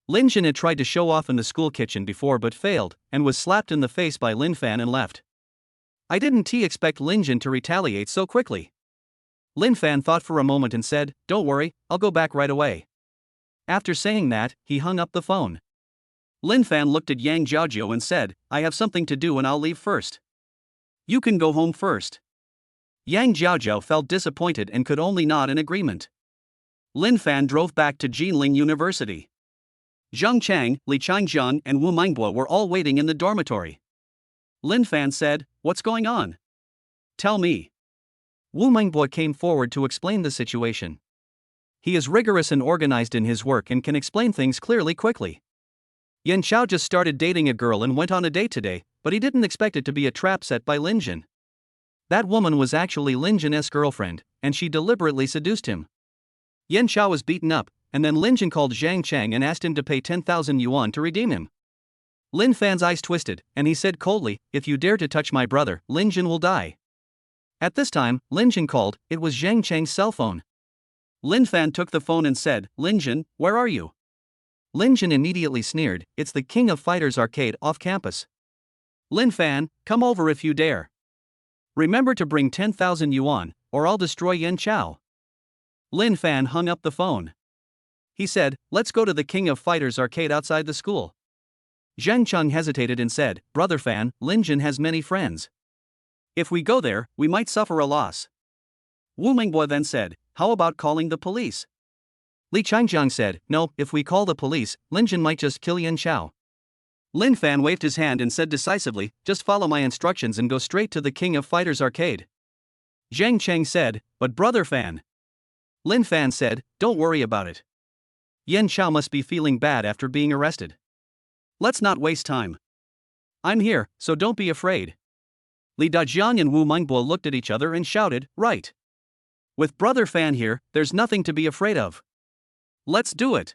Lin Jin had tried to show off in the school kitchen before but failed, and was slapped in the face by Lin Fan and left. I didn't expect Lin Jin to retaliate so quickly. Lin Fan thought for a moment and said, "Don't worry, I'll go back right away." After saying that, he hung up the phone. Lin Fan looked at Yang Jiaojiao and said, "I have something to do and I'll leave first. You can go home first." Yang Jiaojiao felt disappointed and could only nod in agreement. Lin Fan drove back to Jinling University. Zhang Chang, Li Changjian, and Wu Mingbo were all waiting in the dormitory. Lin Fan said, "What's going on? Tell me." Wu Mingbo came forward to explain the situation. He is rigorous and organized in his work and can explain things clearly quickly. Yan Chao just started dating a girl and went on a date today, but he didn't expect it to be a trap set by Lin Jin. That woman was actually Lin Jin's girlfriend, and she deliberately seduced him. Yan Chao was beaten up, and then Lin Jin called Zhang Chang and asked him to pay 10,000 yuan to redeem him. Lin Fan's eyes twisted, and he said coldly, "If you dare to touch my brother, Lin Jin will die." At this time, Lin Jin called. It was Zhang Chang's cell phone. Lin Fan took the phone and said, "Lin Jin, where are you?" Lin Jin immediately sneered, "It's the King of Fighters arcade off campus. Lin Fan, come over if you dare. Remember to bring 10,000 yuan, or I'll destroy Yan Chao." Lin Fan hung up the phone. He said, "Let's go to the King of Fighters arcade outside the school." Zhang Cheng hesitated and said, "Brother Fan, Lin Jin has many friends. If we go there, we might suffer a loss." Wu Mingbo then said, "How about calling the police?" Li Changjiang said, "No, if we call the police, Lin Jin might just kill Yan Chao." Lin Fan waved his hand and said decisively, "Just follow my instructions and go straight to the King of Fighters arcade." Zhang Cheng said, "But Brother Fan." Lin Fan said, "Don't worry about it. Yan Chao must be feeling bad after being arrested. Let's not waste time. I'm here, so don't be afraid." Li Dajiang and Wu Mingbo looked at each other and shouted, "Right. With Brother Fan here, there's nothing to be afraid of. Let's do it."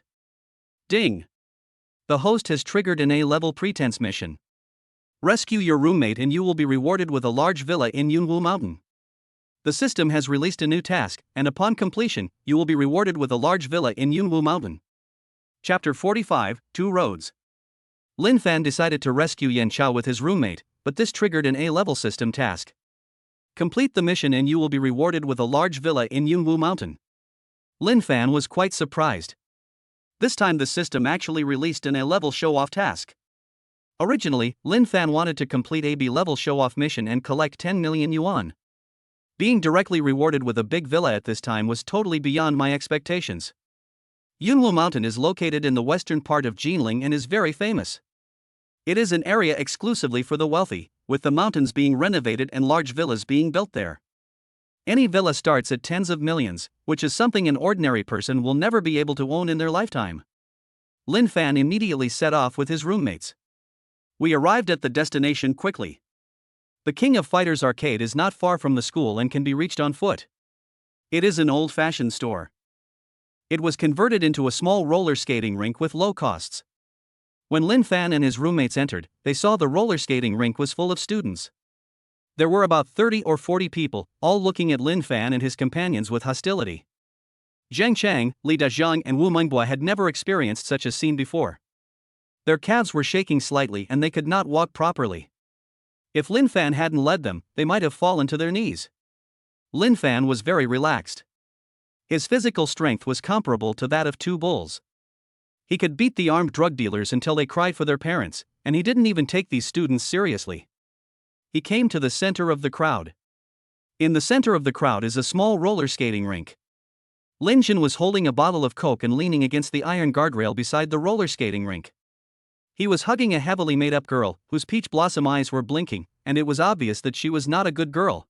Ding. The host has triggered an A-level pretense mission. Rescue your roommate and you will be rewarded with a large villa in Yunwu Mountain. The system has released a new task, and upon completion, you will be rewarded with a large villa in Yunwu Mountain. Chapter 45, Two Roads. Lin Fan decided to rescue Yan Chao with his roommate, but this triggered an A-level system task. Complete the mission and you will be rewarded with a large villa in Yunwu Mountain. Lin Fan was quite surprised. This time the system actually released an A-level show-off task. Originally, Lin Fan wanted to complete a B-level show-off mission and collect 10 million yuan. Being directly rewarded with a big villa at this time was totally beyond my expectations. Yunwu Mountain is located in the western part of Jinling and is very famous. It is an area exclusively for the wealthy, with the mountains being renovated and large villas being built there. Any villa starts at tens of millions, which is something an ordinary person will never be able to own in their lifetime. Lin Fan immediately set off with his roommates. We arrived at the destination quickly. The King of Fighters arcade is not far from the school and can be reached on foot. It is an old-fashioned store. It was converted into a small roller skating rink with low costs. When Lin Fan and his roommates entered, they saw the roller skating rink was full of students. There were about 30 or 40 people, all looking at Lin Fan and his companions with hostility. Zhang Chang, Li Dajiang, and Wu Mingbo had never experienced such a scene before. Their calves were shaking slightly and they could not walk properly. If Lin Fan hadn't led them, they might have fallen to their knees. Lin Fan was very relaxed. His physical strength was comparable to that of two bulls. He could beat the armed drug dealers until they cried for their parents, and he didn't even take these students seriously. He came to the center of the crowd. In the center of the crowd is a small roller skating rink. Lin Jin was holding a bottle of Coke and leaning against the iron guardrail beside the roller skating rink. He was hugging a heavily made-up girl, whose peach blossom eyes were blinking, and it was obvious that she was not a good girl.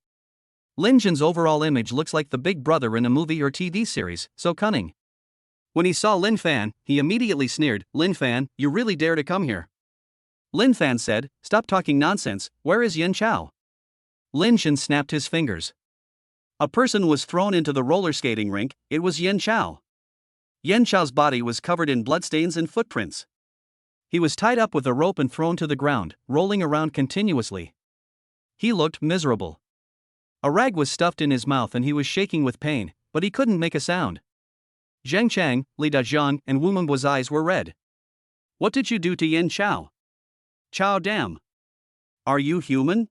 Lin Jun's overall image looks like the big brother in a movie or TV series, so cunning. When he saw Lin Fan, he immediately sneered, "Lin Fan, you really dare to come here?" Lin Fan said, "Stop talking nonsense, where is Yan Chao?" Lin Jun snapped his fingers. A person was thrown into the roller skating rink. It was Yan Chao. Yan Chao's body was covered in bloodstains and footprints. He was tied up with a rope and thrown to the ground, rolling around continuously. He looked miserable. A rag was stuffed in his mouth and he was shaking with pain, but he couldn't make a sound. Zhang Chang, Li Dajiang, and Wu Mengbo's eyes were red. "What did you do to Yan Chao?" "Chao damn. Are you human?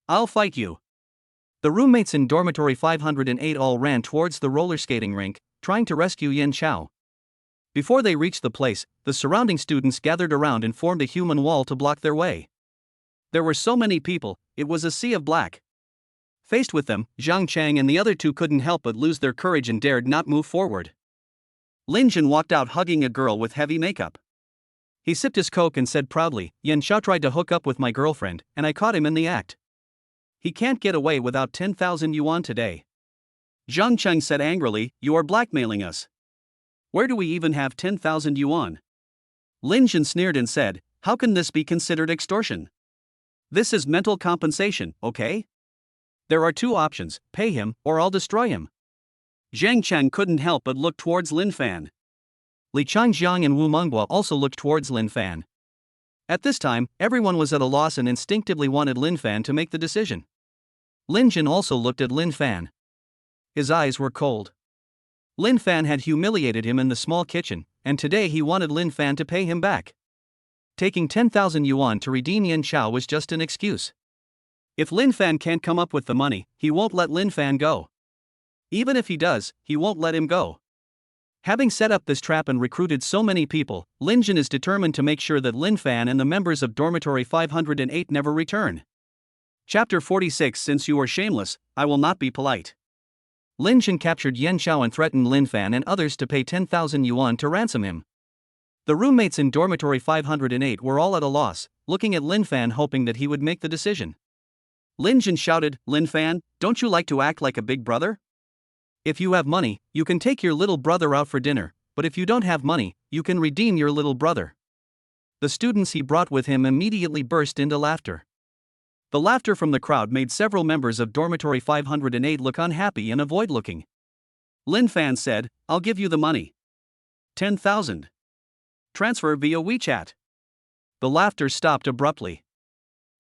I'll fight you." The roommates in dormitory 508 all ran towards the roller skating rink, trying to rescue Yan Chao. Before they reached the place, the surrounding students gathered around and formed a human wall to block their way. There were so many people, it was a sea of black. Faced with them, Zhang Chang and the other two couldn't help but lose their courage and dared not move forward. Lin Jun walked out hugging a girl with heavy makeup. He sipped his coke and said proudly, "Yan Chao tried to hook up with my girlfriend, and I caught him in the act. He can't get away without 10,000 yuan today." Zhang Cheng said angrily, "You are blackmailing us. Where do we even have 10,000 yuan?" Lin Jun sneered and said, "How can this be considered extortion? This is mental compensation, okay? There are two options, pay him, or I'll destroy him." Zhang Cheng couldn't help but look towards Lin Fan. Li Changjiang and Wu Mengbo also looked towards Lin Fan. At this time, everyone was at a loss and instinctively wanted Lin Fan to make the decision. Lin Jun also looked at Lin Fan. His eyes were cold. Lin Fan had humiliated him in the small kitchen, and today he wanted Lin Fan to pay him back. Taking 10,000 yuan to redeem Yan Chao was just an excuse. If Lin Fan can't come up with the money, he won't let Lin Fan go. Even if he does, he won't let him go. Having set up this trap and recruited so many people, Lin Jun is determined to make sure that Lin Fan and the members of dormitory 508 never return. Chapter 46 Since you are shameless, I will not be polite. Lin Jun captured Yan Chao and threatened Lin Fan and others to pay 10,000 yuan to ransom him. The roommates in dormitory 508 were all at a loss, looking at Lin Fan hoping that he would make the decision. Lin Jun shouted, "Lin Fan, don't you like to act like a big brother? If you have money, you can take your little brother out for dinner, but if you don't have money, you can redeem your little brother." The students he brought with him immediately burst into laughter. The laughter from the crowd made several members of dormitory 508 look unhappy and avoid looking. Lin Fan said, "I'll give you the money. 10,000. Transfer via WeChat." The laughter stopped abruptly.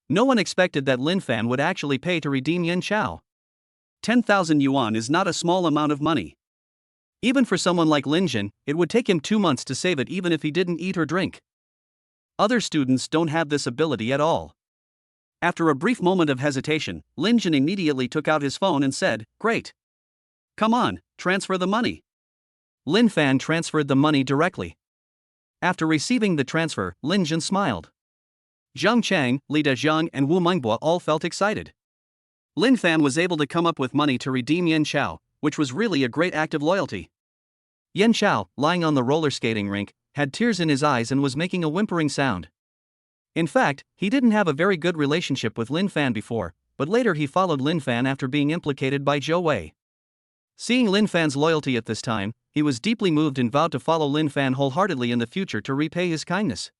No one expected that Lin Fan would actually pay to redeem Yan Chao. 10,000 yuan is not a small amount of money. Even for someone like Lin Jun, it would take him 2 months to save it even if he didn't eat or drink. Other students don't have this ability at all. After a brief moment of hesitation, Lin Jun immediately took out his phone and said, "Great. Come on, transfer the money." Lin Fan transferred the money directly. After receiving the transfer, Lin Jun smiled. Zhang Chang, Li Dajiang, and Wu Mengbo all felt excited. Lin Fan was able to come up with money to redeem Yan Chao, which was really a great act of loyalty. Yan Chao, lying on the roller skating rink, had tears in his eyes and was making a whimpering sound. In fact, he didn't have a very good relationship with Lin Fan before, but later he followed Lin Fan after being implicated by Zhou Wei. Seeing Lin Fan's loyalty at this time, he was deeply moved and vowed to follow Lin Fan wholeheartedly in the future to repay his kindness.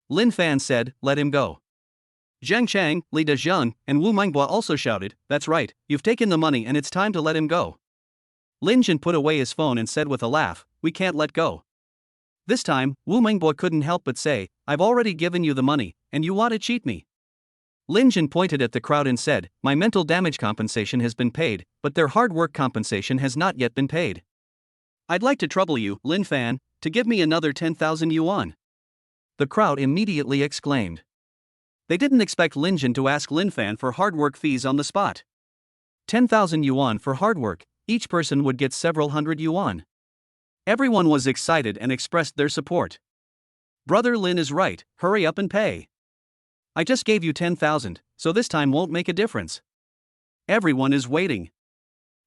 Lin Fan said, "Let him go." Zhang Chang, Li Dajiang, and Wu Mengbo also shouted, "That's right, you've taken the money and it's time to let him go." Lin Jun put away his phone and said with a laugh, "We can't let go." This time, Wu Mengbo couldn't help but say, "I've already given you the money, and you want to cheat me." Lin Jun pointed at the crowd and said, "My mental damage compensation has been paid, but their hard work compensation has not yet been paid. I'd like to trouble you, Lin Fan, to give me another 10,000 yuan." The crowd immediately exclaimed. They didn't expect Lin Jun to ask Lin Fan for hard work fees on the spot. 10,000 yuan for hard work, each person would get several hundred yuan. Everyone was excited and expressed their support. "Brother Lin is right, hurry up and pay. I just gave you 10,000, so this time won't make a difference. Everyone is waiting.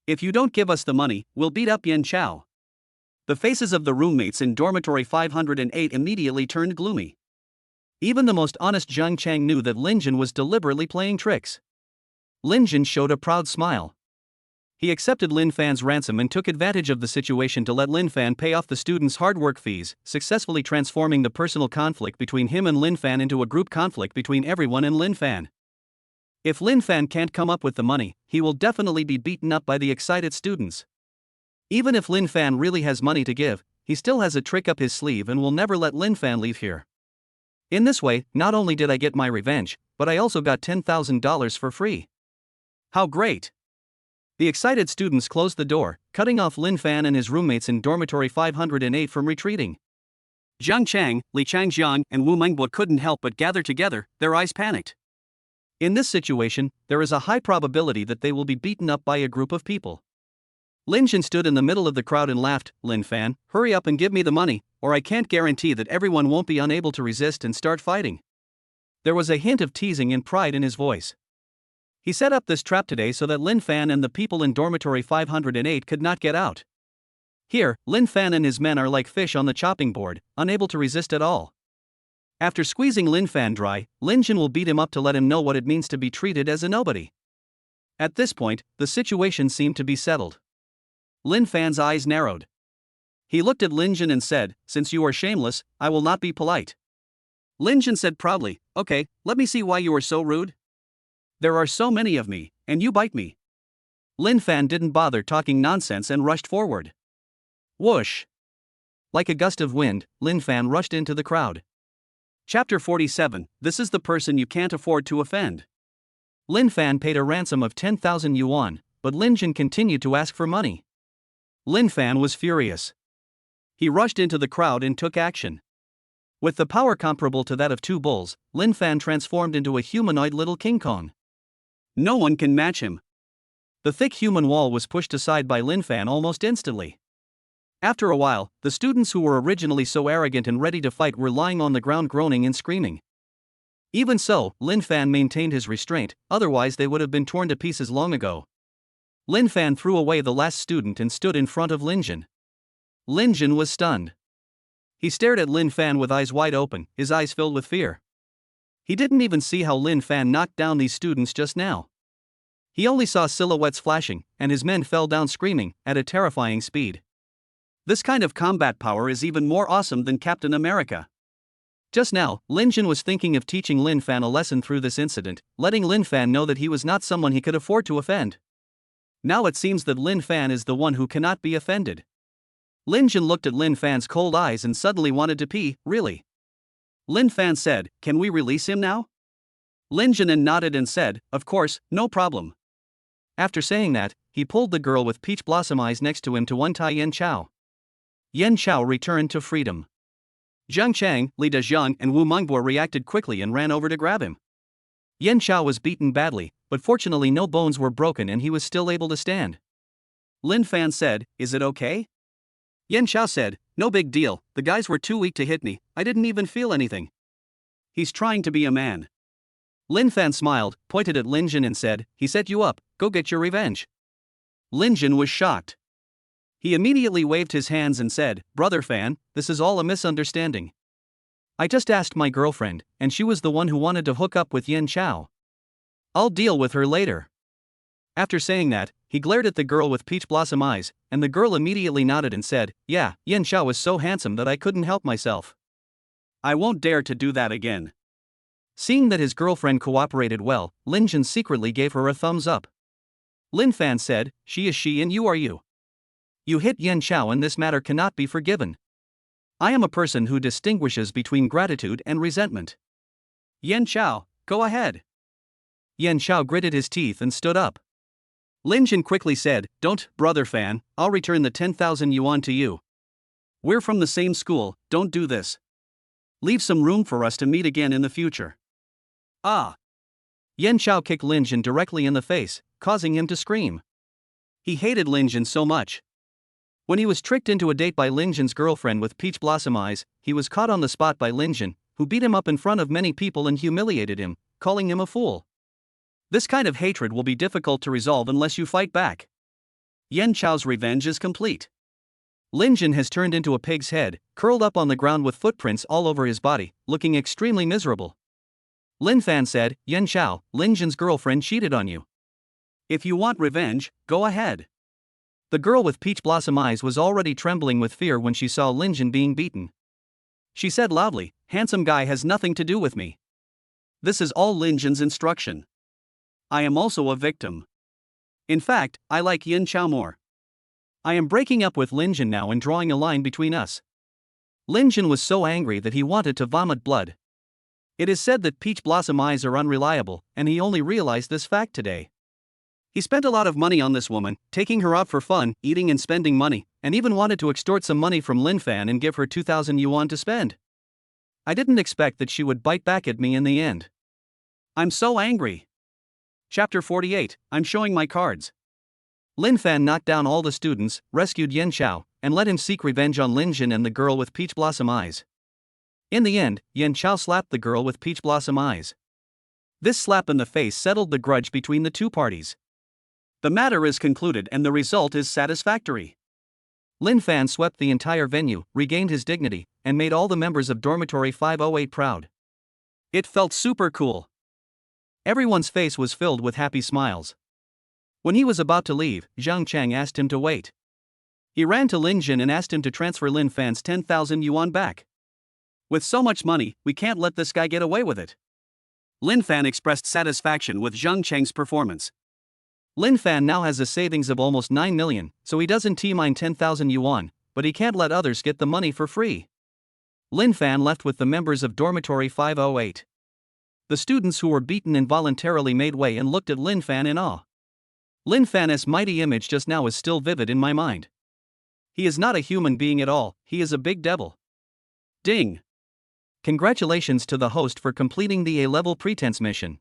If you don't give us the money, we'll beat up Yan Chao." The faces of the roommates in dormitory 508 immediately turned gloomy. Even the most honest Zhang Chang knew that Lin Jin was deliberately playing tricks. Lin Jin showed a proud smile. He accepted Lin Fan's ransom and took advantage of the situation to let Lin Fan pay off the students' hard work fees, successfully transforming the personal conflict between him and Lin Fan into a group conflict between everyone and Lin Fan. If Lin Fan can't come up with the money, he will definitely be beaten up by the excited students. Even if Lin Fan really has money to give, he still has a trick up his sleeve and will never let Lin Fan leave here. In this way, not only did I get my revenge, but I also got $10,000 for free. How great! The excited students closed the door, cutting off Lin Fan and his roommates in dormitory 508 from retreating. Zhang Chang, Li Changjiang, and Wu Mengbo couldn't help but gather together, their eyes panicked. In this situation, there is a high probability that they will be beaten up by a group of people. Lin Jin stood in the middle of the crowd and laughed. Lin Fan, hurry up and give me the money, or I can't guarantee that everyone won't be unable to resist and start fighting. There was a hint of teasing and pride in his voice. He set up this trap today so that Lin Fan and the people in dormitory 508 could not get out. Here, Lin Fan and his men are like fish on the chopping board, unable to resist at all. After squeezing Lin Fan dry, Lin Jin will beat him up to let him know what it means to be treated as a nobody. At this point, the situation seemed to be settled. Lin Fan's eyes narrowed. He looked at Lin Jin and said, "Since you are shameless, I will not be polite." Lin Jin said proudly, "Okay, let me see why you are so rude. There are so many of me, and you bite me." Lin Fan didn't bother talking nonsense and rushed forward. Whoosh! Like a gust of wind, Lin Fan rushed into the crowd. Chapter 47, This is the person you can't afford to offend. Lin Fan paid a ransom of 10,000 yuan, but Lin Jin continued to ask for money. Lin Fan was furious. He rushed into the crowd and took action. With the power comparable to that of two bulls, Lin Fan transformed into a humanoid little King Kong. No one can match him. The thick human wall was pushed aside by Lin Fan almost instantly. After a while, the students who were originally so arrogant and ready to fight were lying on the ground groaning and screaming. Even so, Lin Fan maintained his restraint, otherwise they would have been torn to pieces long ago. Lin Fan threw away the last student and stood in front of Lin Jin. Lin Jin was stunned. He stared at Lin Fan with eyes wide open, his eyes filled with fear. He didn't even see how Lin Fan knocked down these students just now. He only saw silhouettes flashing, and his men fell down screaming, at a terrifying speed. This kind of combat power is even more awesome than Captain America. Just now, Lin Jin was thinking of teaching Lin Fan a lesson through this incident, letting Lin Fan know that he was not someone he could afford to offend. Now it seems that Lin Fan is the one who cannot be offended. Lin Jin looked at Lin Fan's cold eyes and suddenly wanted to pee. Really? Lin Fan said, "Can we release him now?" Lin Jin nodded and said, "Of course, no problem." After saying that, he pulled the girl with peach blossom eyes next to him to untie Yan Chao. Yan Chao returned to freedom. Zhang Chang, Li Dezhang, and Wu Mengbo reacted quickly and ran over to grab him. Yan Chao was beaten badly, but fortunately no bones were broken and he was still able to stand. Lin Fan said, "Is it okay?" Yan Chao said, "No big deal, the guys were too weak to hit me, I didn't even feel anything." He's trying to be a man. Lin Fan smiled, pointed at Lin Jin and said, "He set you up, go get your revenge." Lin Jin was shocked. He immediately waved his hands and said, "Brother Fan, this is all a misunderstanding. I just asked my girlfriend, and she was the one who wanted to hook up with Yan Chao. I'll deal with her later." After saying that, he glared at the girl with peach blossom eyes, and the girl immediately nodded and said, "Yeah, Yan Chao is so handsome that I couldn't help myself. I won't dare to do that again." Seeing that his girlfriend cooperated well, Lin Jin secretly gave her a thumbs up. Lin Fan said, "She is she and you are you. You hit Yan Chao and this matter cannot be forgiven. I am a person who distinguishes between gratitude and resentment. Yan Chao, go ahead." Yan Chao gritted his teeth and stood up. Lin Jin quickly said, "Don't, Brother Fan, I'll return the 10,000 yuan to you. We're from the same school, don't do this. Leave some room for us to meet again in the future." Ah! Yan Chao kicked Lin Jin directly in the face, causing him to scream. He hated Lin Jin so much. When he was tricked into a date by Lin Jin's girlfriend with peach blossom eyes, he was caught on the spot by Lin Jin, who beat him up in front of many people and humiliated him, calling him a fool. This kind of hatred will be difficult to resolve unless you fight back. Yan Chao's revenge is complete. Lin Jin has turned into a pig's head, curled up on the ground with footprints all over his body, looking extremely miserable. Lin Fan said, Yan Xiao, Lin Jin's girlfriend cheated on you. If you want revenge, go ahead. The girl with peach blossom eyes was already trembling with fear when she saw Lin Jin being beaten. She said loudly, handsome guy has nothing to do with me. This is all Lin Jin's instruction. I am also a victim. In fact, I like Yan Xiao more. I am breaking up with Lin Jin now and drawing a line between us. Lin Jin was so angry that he wanted to vomit blood. It is said that peach blossom eyes are unreliable, and he only realized this fact today. He spent a lot of money on this woman, taking her out for fun, eating and spending money, and even wanted to extort some money from Lin Fan and give her 2,000 yuan to spend. I didn't expect that she would bite back at me in the end. I'm so angry. Chapter 48, I'm showing my cards. Lin Fan knocked down all the students, rescued Yan Xiao, and let him seek revenge on Lin Jin and the girl with peach blossom eyes. In the end, Yan Xiao slapped the girl with peach blossom eyes. This slap in the face settled the grudge between the two parties. The matter is concluded and the result is satisfactory. Lin Fan swept the entire venue, regained his dignity, and made all the members of Dormitory 508 proud. It felt super cool. Everyone's face was filled with happy smiles. When he was about to leave, Zhang Chang asked him to wait. He ran to Lin Jin and asked him to transfer Lin Fan's 10,000 yuan back. With so much money, we can't let this guy get away with it. Lin Fan expressed satisfaction with Zhang Chang's performance. Lin Fan now has a savings of almost 9 million, so he doesn't mine 10,000 yuan, but he can't let others get the money for free. Lin Fan left with the members of Dormitory 508. The students who were beaten involuntarily made way and looked at Lin Fan in awe. Lin Fan's mighty image just now is still vivid in my mind. He is not a human being at all, he is a big devil. Ding! Congratulations to the host for completing the A-level pretense mission.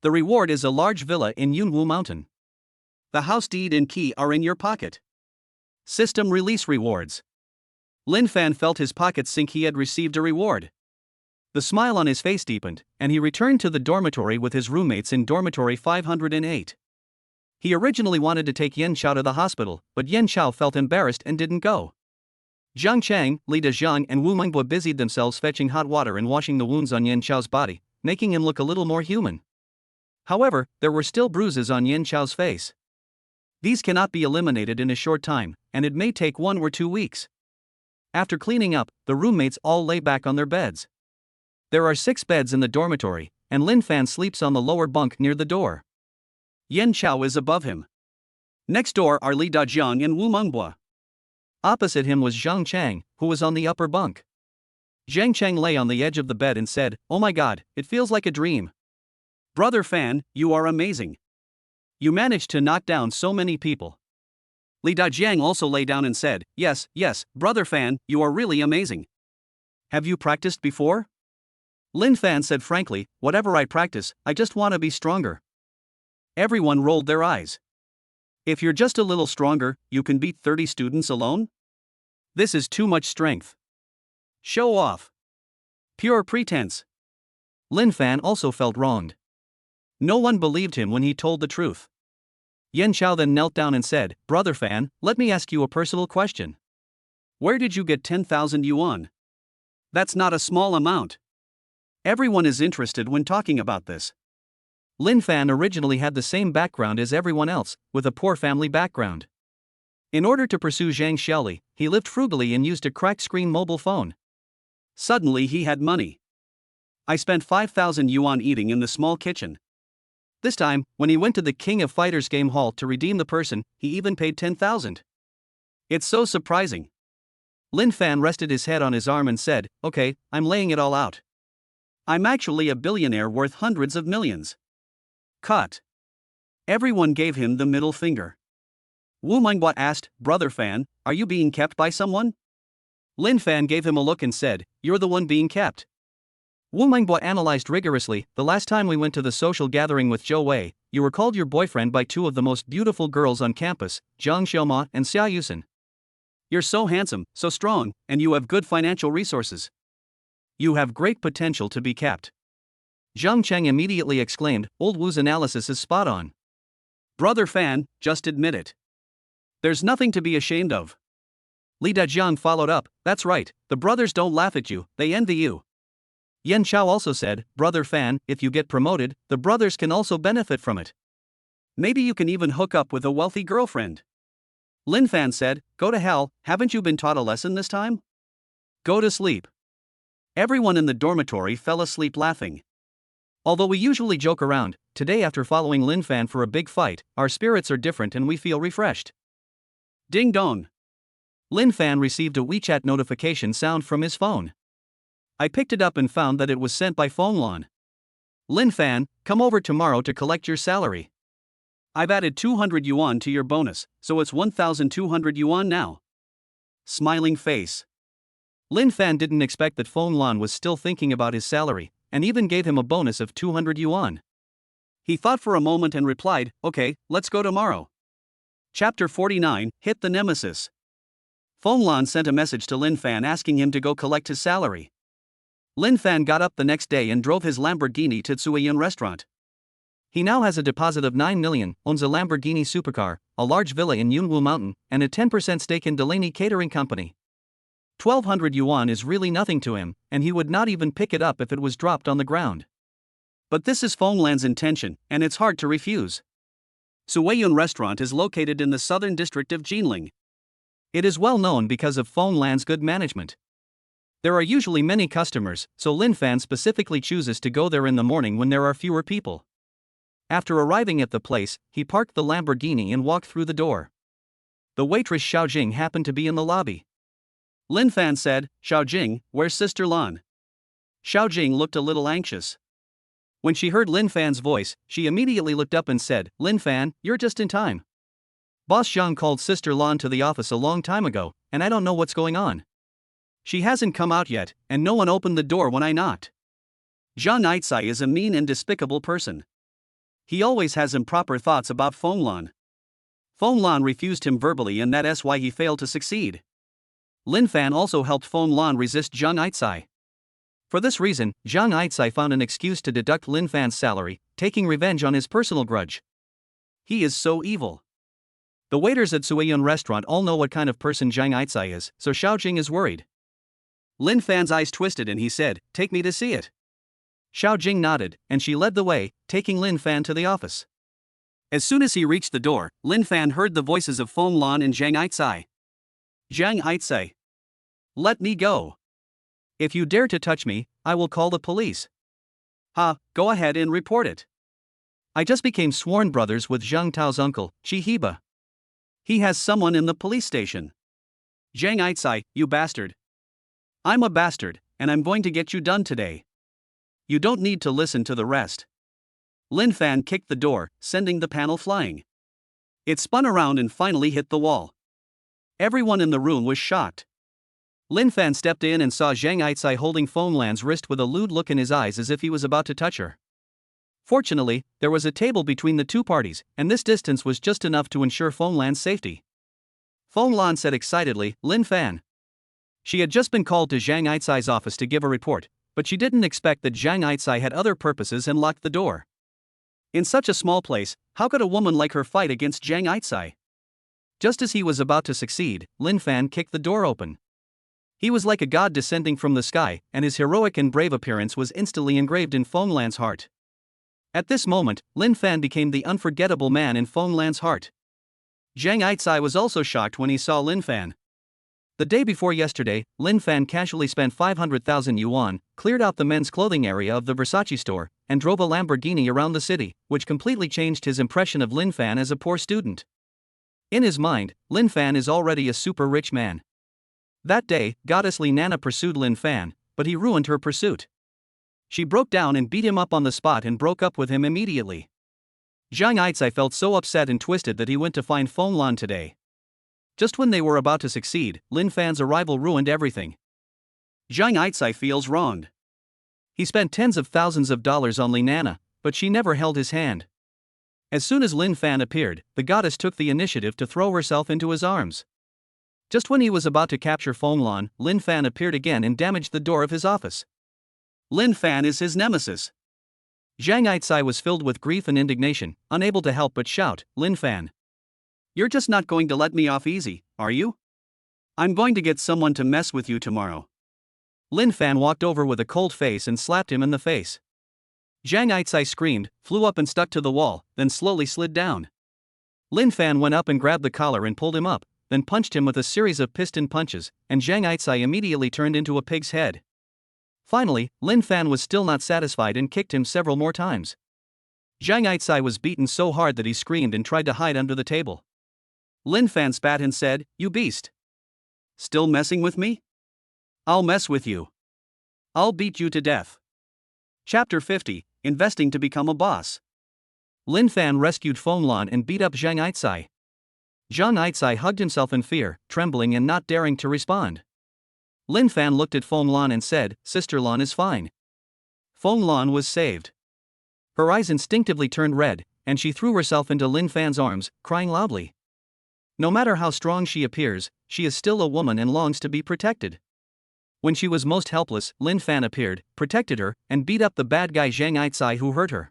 The reward is a large villa in Yunwu Mountain. The house deed and key are in your pocket. System release rewards. Lin Fan felt his pockets sink. He had received a reward. The smile on his face deepened, and he returned to the dormitory with his roommates in dormitory 508. He originally wanted to take Yan Xiao to the hospital, but Yan Xiao felt embarrassed and didn't go. Zhang Chang, Li Dezhang and Wu Mengbua busied themselves fetching hot water and washing the wounds on Yan Xiao's body, making him look a little more human. However, there were still bruises on Yan Xiao's face. These cannot be eliminated in a short time, and it may take 1 or 2 weeks. After cleaning up, the roommates all lay back on their beds. There are 6 beds in the dormitory, and Lin Fan sleeps on the lower bunk near the door. Yan Xiao is above him. Next door are Li Dajiang and Wu Mengbua. Opposite him was Zhang Chang, who was on the upper bunk. Zhang Chang lay on the edge of the bed and said, "Oh my god, it feels like a dream. Brother Fan, you are amazing. You managed to knock down so many people." Li Dajiang also lay down and said, yes, Brother Fan, you are really amazing. Have you practiced before? Lin Fan said frankly, whatever I practice, I just want to be stronger. Everyone rolled their eyes. If you're just a little stronger, you can beat 30 students alone? This is too much strength. Show off. Pure pretense. Lin Fan also felt wronged. No one believed him when he told the truth. Yan Xiao then knelt down and said, Brother Fan, let me ask you a personal question. Where did you get 10,000 yuan? That's not a small amount. Everyone is interested when talking about this. Lin Fan originally had the same background as everyone else, with a poor family background. In order to pursue Zhang Xiaoli, he lived frugally and used a cracked screen mobile phone. Suddenly he had money. I spent 5,000 yuan eating in the small kitchen. This time, when he went to the King of Fighters game hall to redeem the person, he even paid 10,000. It's so surprising. Lin Fan rested his head on his arm and said, okay, I'm laying it all out. I'm actually a billionaire worth hundreds of millions. Cut. Everyone gave him the middle finger. Wu Mengbua asked, Brother Fan, are you being kept by someone? Lin Fan gave him a look and said, you're the one being kept. Wu Mengbua analyzed rigorously, the last time we went to the social gathering with Zhou Wei, you were called your boyfriend by 2 of the most beautiful girls on campus, Zhang Xiaoma and Xia Yusen. You're so handsome, so strong, and you have good financial resources. You have great potential to be kept. Zhang Cheng immediately exclaimed, old Wu's analysis is spot on. Brother Fan, just admit it. There's nothing to be ashamed of. Li Dajiang followed up, that's right, the brothers don't laugh at you, they envy you. Yan Chao also said, Brother Fan, if you get promoted, the brothers can also benefit from it. Maybe you can even hook up with a wealthy girlfriend. Lin Fan said, go to hell, haven't you been taught a lesson this time? Go to sleep. Everyone in the dormitory fell asleep laughing. Although we usually joke around, today after following Lin Fan for a big fight, our spirits are different and we feel refreshed. Ding dong. Lin Fan received a WeChat notification sound from his phone. I picked it up and found that it was sent by Fenglan. Lin Fan, come over tomorrow to collect your salary. I've added 200 yuan to your bonus, so it's 1,200 yuan now. Smiling face. Lin Fan didn't expect that Fenglan was still thinking about his salary, and even gave him a bonus of 200 yuan. He thought for a moment and replied, okay, let's go tomorrow. Chapter 49, Hit the Nemesis. Fenglan sent a message to Lin Fan asking him to go collect his salary. Lin Fan got up the next day and drove his Lamborghini to Tsuiyan restaurant. He now has a deposit of 9 million, owns a Lamborghini supercar, a large villa in Yunwu Mountain, and a 10% stake in Delaney Catering Company. 1,200 yuan is really nothing to him, and he would not even pick it up if it was dropped on the ground. But this is Fenglan's intention, and it's hard to refuse. Suiyun Restaurant is located in the southern district of Jinling. It is well known because of Fenglan's good management. There are usually many customers, so Lin Fan specifically chooses to go there in the morning when there are fewer people. After arriving at the place, he parked the Lamborghini and walked through the door. The waitress Xiaojing happened to be in the lobby. Lin Fan said, Xiaojing, where's Sister Lan? Xiaojing looked a little anxious. When she heard Lin Fan's voice, she immediately looked up and said, Lin Fan, you're just in time. Boss Zhang called Sister Lan to the office a long time ago, and I don't know what's going on. She hasn't come out yet, and no one opened the door when I knocked. Zhang Aitzai is a mean and despicable person. He always has improper thoughts about Fenglan. Fenglan refused him verbally, and that's why he failed to succeed. Lin Fan also helped Fenglan resist Zhang Aitzai. For this reason, Zhang Aitzai found an excuse to deduct Lin Fan's salary, taking revenge on his personal grudge. He is so evil. The waiters at Suiyun Restaurant all know what kind of person Zhang Aitzai is, so Xiaojing is worried. Lin Fan's eyes twisted and he said, take me to see it. Xiaojing nodded, and she led the way, taking Lin Fan to the office. As soon as he reached the door, Lin Fan heard the voices of Fenglan and Zhang Aitzai. Zhang Aitzai. Let me go. If you dare to touch me, I will call the police. Go ahead and report it. I just became sworn brothers with Zhang Tao's uncle, Chi Heba. He has someone in the police station. Zhang Aitzai, you bastard. I'm a bastard, and I'm going to get you done today. You don't need to listen to the rest. Lin Fan kicked the door, sending the panel flying. It spun around and finally hit the wall. Everyone in the room was shocked. Lin Fan stepped in and saw Zhang Aitzai holding Fenglan's wrist with a lewd look in his eyes as if he was about to touch her. Fortunately, there was a table between the two parties, and this distance was just enough to ensure Fenglan's safety. Fenglan said excitedly, Lin Fan. She had just been called to Zhang Aitzai's office to give a report, but she didn't expect that Zhang Aitzai had other purposes and locked the door. In such a small place, how could a woman like her fight against Zhang Aitzai? Just as he was about to succeed, Lin Fan kicked the door open. He was like a god descending from the sky, and his heroic and brave appearance was instantly engraved in Fenglan's heart. At this moment, Lin Fan became the unforgettable man in Fenglan's heart. Zhang Aitzai was also shocked when he saw Lin Fan. The day before yesterday, Lin Fan casually spent 500,000 yuan, cleared out the men's clothing area of the Versace store, and drove a Lamborghini around the city, which completely changed his impression of Lin Fan as a poor student. In his mind, Lin Fan is already a super rich man. That day, Goddess Li Nana pursued Lin Fan, but he ruined her pursuit. She broke down and beat him up on the spot and broke up with him immediately. Zhang Aitzai felt so upset and twisted that he went to find Fenglan today. Just when they were about to succeed, Lin Fan's arrival ruined everything. Zhang Aitzai feels wronged. He spent tens of thousands of dollars on Li Nana, but she never held his hand. As soon as Lin Fan appeared, the goddess took the initiative to throw herself into his arms. Just when he was about to capture Fenglan, Lin Fan appeared again and damaged the door of his office. Lin Fan is his nemesis. Zhang Aitzai was filled with grief and indignation, unable to help but shout, Lin Fan. You're just not going to let me off easy, are you? I'm going to get someone to mess with you tomorrow. Lin Fan walked over with a cold face and slapped him in the face. Zhang Aitai screamed, flew up and stuck to the wall, then slowly slid down. Lin Fan went up and grabbed the collar and pulled him up, then punched him with a series of piston punches, and Zhang Aitai immediately turned into a pig's head. Finally, Lin Fan was still not satisfied and kicked him several more times. Zhang Aitai was beaten so hard that he screamed and tried to hide under the table. Lin Fan spat and said, "You beast. Still messing with me? I'll mess with you. I'll beat you to death." Chapter 50, Investing to Become a Boss. Lin Fan rescued Feng Lan and beat up Zhang Aitai. Zhang Aitai hugged himself in fear, trembling and not daring to respond. Lin Fan looked at Feng Lan and said, "Sister Lan is fine." Feng Lan was saved. Her eyes instinctively turned red, and she threw herself into Lin Fan's arms, crying loudly. No matter how strong she appears, she is still a woman and longs to be protected. When she was most helpless, Lin Fan appeared, protected her, and beat up the bad guy Zhang Aitai who hurt her.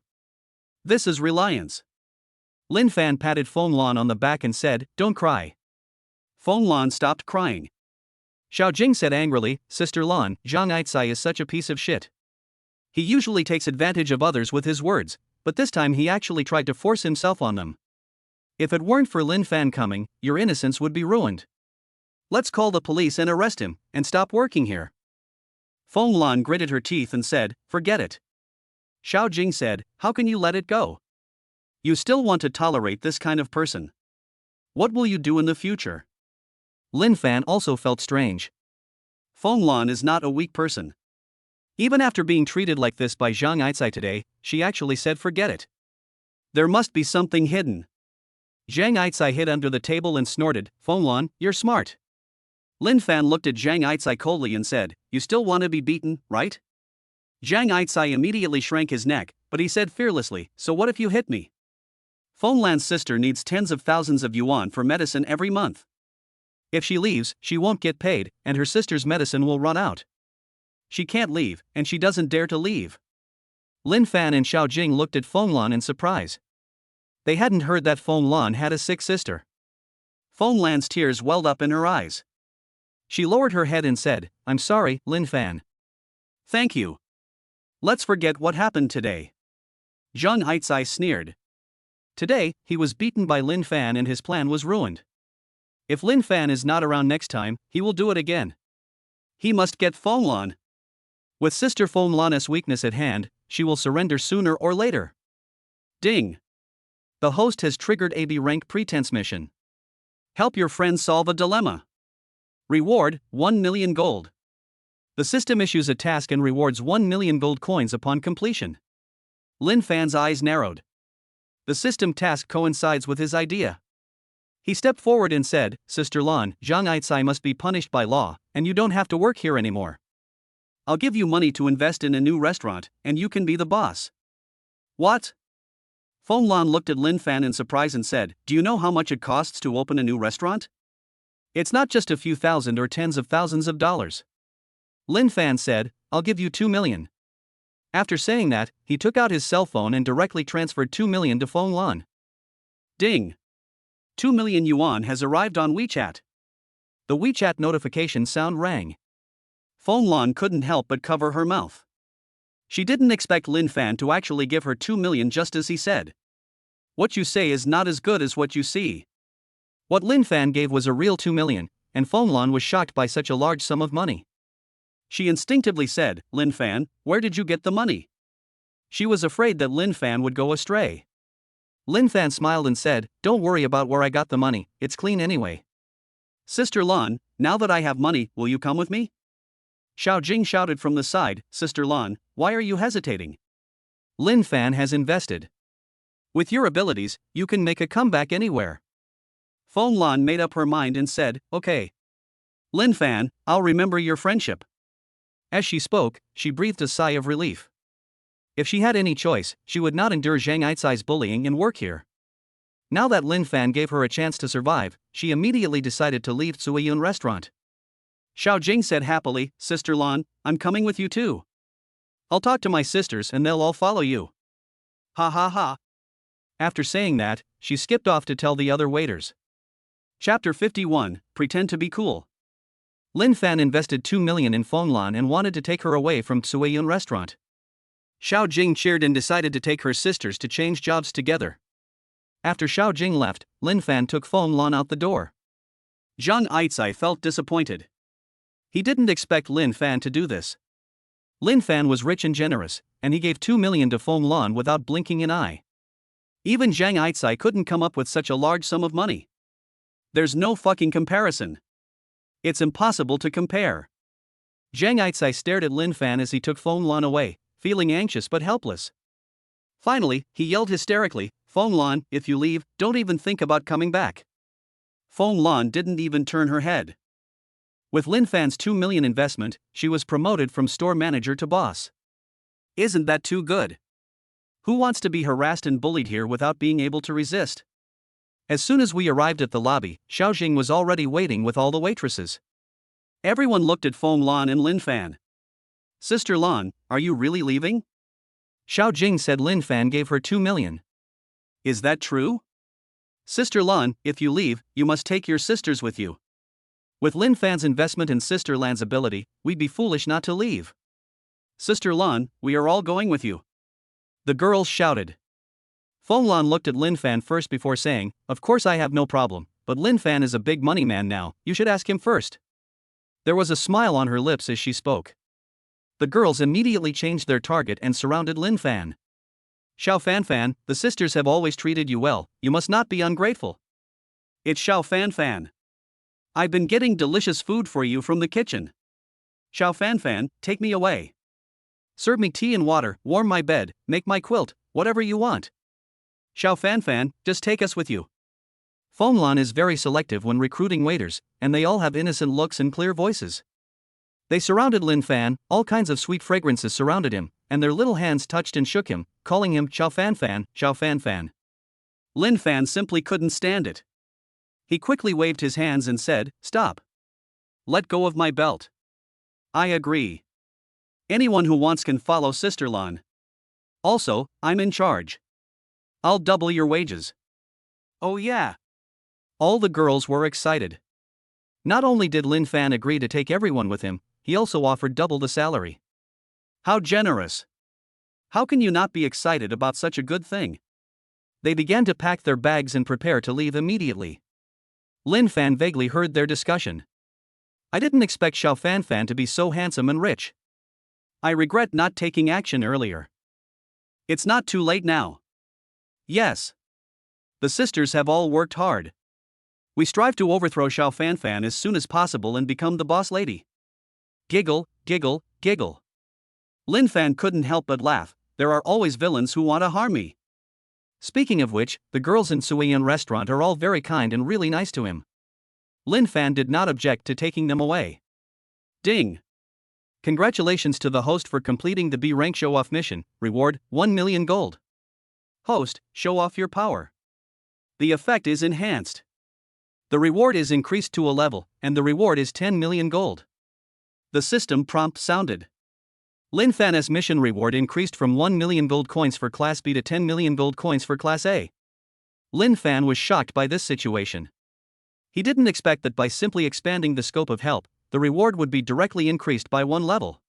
This is reliance. Lin Fan patted Feng Lan on the back and said, "Don't cry." Feng Lan stopped crying. Xiao Jing said angrily, "Sister Lan, Zhang Aitai is such a piece of shit. He usually takes advantage of others with his words, but this time he actually tried to force himself on them. If it weren't for Lin Fan coming, your innocence would be ruined. Let's call the police and arrest him, and stop working here." Feng Lan gritted her teeth and said, "Forget it." Xiao Jing said, "How can you let it go? You still want to tolerate this kind of person. What will you do in the future?" Lin Fan also felt strange. Feng Lan is not a weak person. Even after being treated like this by Zhang Aitai today, she actually said forget it. There must be something hidden. Zhang Aitai hid under the table and snorted, "Feng Lan, you're smart." Lin Fan looked at Zhang Aitai coldly and said, "You still want to be beaten, right?" Zhang Aitai immediately shrank his neck, but he said fearlessly, "So what if you hit me? Feng Lan's sister needs tens of thousands of yuan for medicine every month. If she leaves, she won't get paid, and her sister's medicine will run out. She can't leave, and she doesn't dare to leave." Lin Fan and Xiao Jing looked at Feng Lan in surprise. They hadn't heard that Feng Lan had a sick sister. Feng Lan's tears welled up in her eyes. She lowered her head and said, "I'm sorry, Lin Fan." "Thank you. Let's forget what happened today." Zhang Aitai sneered. Today, he was beaten by Lin Fan and his plan was ruined. If Lin Fan is not around next time, he will do it again. He must get Feng Lan. With Sister Feng Lan's weakness at hand, she will surrender sooner or later. Ding. The host has triggered AB rank pretense mission. Help your friend solve a dilemma. Reward, 1 million gold. The system issues a task and rewards 1 million gold coins upon completion. Lin Fan's eyes narrowed. The system task coincides with his idea. He stepped forward and said, "Sister Lan, Zhang Aitai must be punished by law, and you don't have to work here anymore. I'll give you money to invest in a new restaurant, and you can be the boss." What? Feng Lan looked at Lin Fan in surprise and said, "Do you know how much it costs to open a new restaurant? It's not just a few thousand or tens of thousands of dollars." Lin Fan said, "I'll give you 2 million. After saying that, he took out his cell phone and directly transferred 2 million to Feng Lan. Ding! 2 million yuan has arrived on WeChat. The WeChat notification sound rang. Feng Lan couldn't help but cover her mouth. She didn't expect Lin Fan to actually give her 2 million just as he said. What you say is not as good as what you see. What Lin Fan gave was a real 2 million, and Feng Lan was shocked by such a large sum of money. She instinctively said, "Lin Fan, where did you get the money?" She was afraid that Lin Fan would go astray. Lin Fan smiled and said, "Don't worry about where I got the money, it's clean anyway." "Sister Lan, now that I have money, will you come with me?" Xiao Jing shouted from the side, "Sister Lan, why are you hesitating? Lin Fan has invested. With your abilities, you can make a comeback anywhere." Feng Lan made up her mind and said, "Okay. Lin Fan, I'll remember your friendship." As she spoke, she breathed a sigh of relief. If she had any choice, she would not endure Zhang Aitai bullying and work here. Now that Lin Fan gave her a chance to survive, she immediately decided to leave Tsuiyun restaurant. Xiao Jing said happily, "Sister Lan, I'm coming with you too. I'll talk to my sisters and they'll all follow you." Ha ha ha. After saying that, she skipped off to tell the other waiters. Chapter 51, Pretend to be cool. Lin Fan invested 2 million in Feng Lan and wanted to take her away from Tsueyun restaurant. Xiao Jing cheered and decided to take her sisters to change jobs together. After Xiao Jing left, Lin Fan took Feng Lan out the door. Zhang Aicai felt disappointed. He didn't expect Lin Fan to do this. Lin Fan was rich and generous, and he gave 2 million to Feng Lan without blinking an eye. Even Zhang Aicai couldn't come up with such a large sum of money. There's no fucking comparison. It's impossible to compare. Zhang Aicai stared at Lin Fan as he took Feng Lan away, feeling anxious but helpless. Finally, he yelled hysterically, "Feng Lan, if you leave, don't even think about coming back." Feng Lan didn't even turn her head. With Lin Fan's 2 million investment, she was promoted from store manager to boss. Isn't that too good? Who wants to be harassed and bullied here without being able to resist? As soon as we arrived at the lobby, Xiao Jing was already waiting with all the waitresses. Everyone looked at Feng Lan and Lin Fan. "Sister Lan, are you really leaving?" Xiao Jing said Lin Fan gave her 2 million. "Is that true?" "Sister Lan, if you leave, you must take your sisters with you. With Lin Fan's investment and Sister Lan's ability, we'd be foolish not to leave." "Sister Lan, we are all going with you," the girls shouted. Feng Lan looked at Lin Fan first before saying, "Of course I have no problem, but Lin Fan is a big money man now, you should ask him first." There was a smile on her lips as she spoke. The girls immediately changed their target and surrounded Lin Fan. "Xiao Fan Fan, the sisters have always treated you well, you must not be ungrateful." "It's Xiao Fan Fan. I've been getting delicious food for you from the kitchen. Xiao Fan Fan, take me away. Serve me tea and water, warm my bed, make my quilt, whatever you want. Xiao Fan Fan, just take us with you." Feng Lan is very selective when recruiting waiters, and they all have innocent looks and clear voices. They surrounded Lin Fan, all kinds of sweet fragrances surrounded him, and their little hands touched and shook him, calling him Xiao Fan Fan, Xiao Fan Fan. Lin Fan simply couldn't stand it. He quickly waved his hands and said, "Stop. Let go of my belt." "I agree. Anyone who wants can follow Sister Lan. Also, I'm in charge. I'll double your wages." "Oh yeah." All the girls were excited. Not only did Lin Fan agree to take everyone with him, he also offered double the salary. How generous! How can you not be excited about such a good thing? They began to pack their bags and prepare to leave immediately. Lin Fan vaguely heard their discussion. "I didn't expect Xiao Fan Fan to be so handsome and rich. I regret not taking action earlier. It's not too late now. Yes. The sisters have all worked hard. We strive to overthrow Xiao Fan Fan as soon as possible and become the boss lady." Giggle, giggle, giggle. Lin Fan couldn't help but laugh. There are always villains who want to harm me. Speaking of which, the girls in Tsueyun restaurant are all very kind and really nice to him. Lin Fan did not object to taking them away. Ding! Congratulations to the host for completing the B rank show-off mission. Reward, 1 million gold. Host, show off your power. The effect is enhanced. The reward is increased to a level, and the reward is 10 million gold. The system prompt sounded. Lin Fan's mission reward increased from 1 million gold coins for Class B to 10 million gold coins for Class A. Lin Fan was shocked by this situation. He didn't expect that by simply expanding the scope of help, the reward would be directly increased by one level.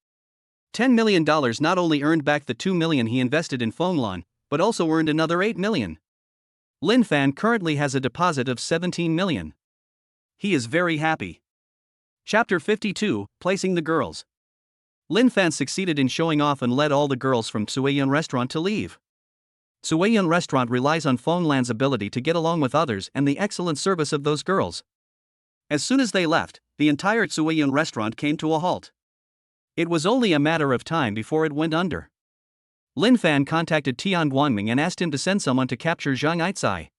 $10 million not only earned back the 2 million he invested in Feng Lan, but also earned another 8 million. Lin Fan currently has a deposit of 17 million. He is very happy. Chapter 52, Placing the Girls. Lin Fan succeeded in showing off and led all the girls from Tsueyun restaurant to leave. Tsueyun restaurant relies on Feng Lan's ability to get along with others and the excellent service of those girls. As soon as they left, the entire Tsueyun restaurant came to a halt. It was only a matter of time before it went under. Lin Fan contacted Tian Guangming and asked him to send someone to capture Zhang Aicai.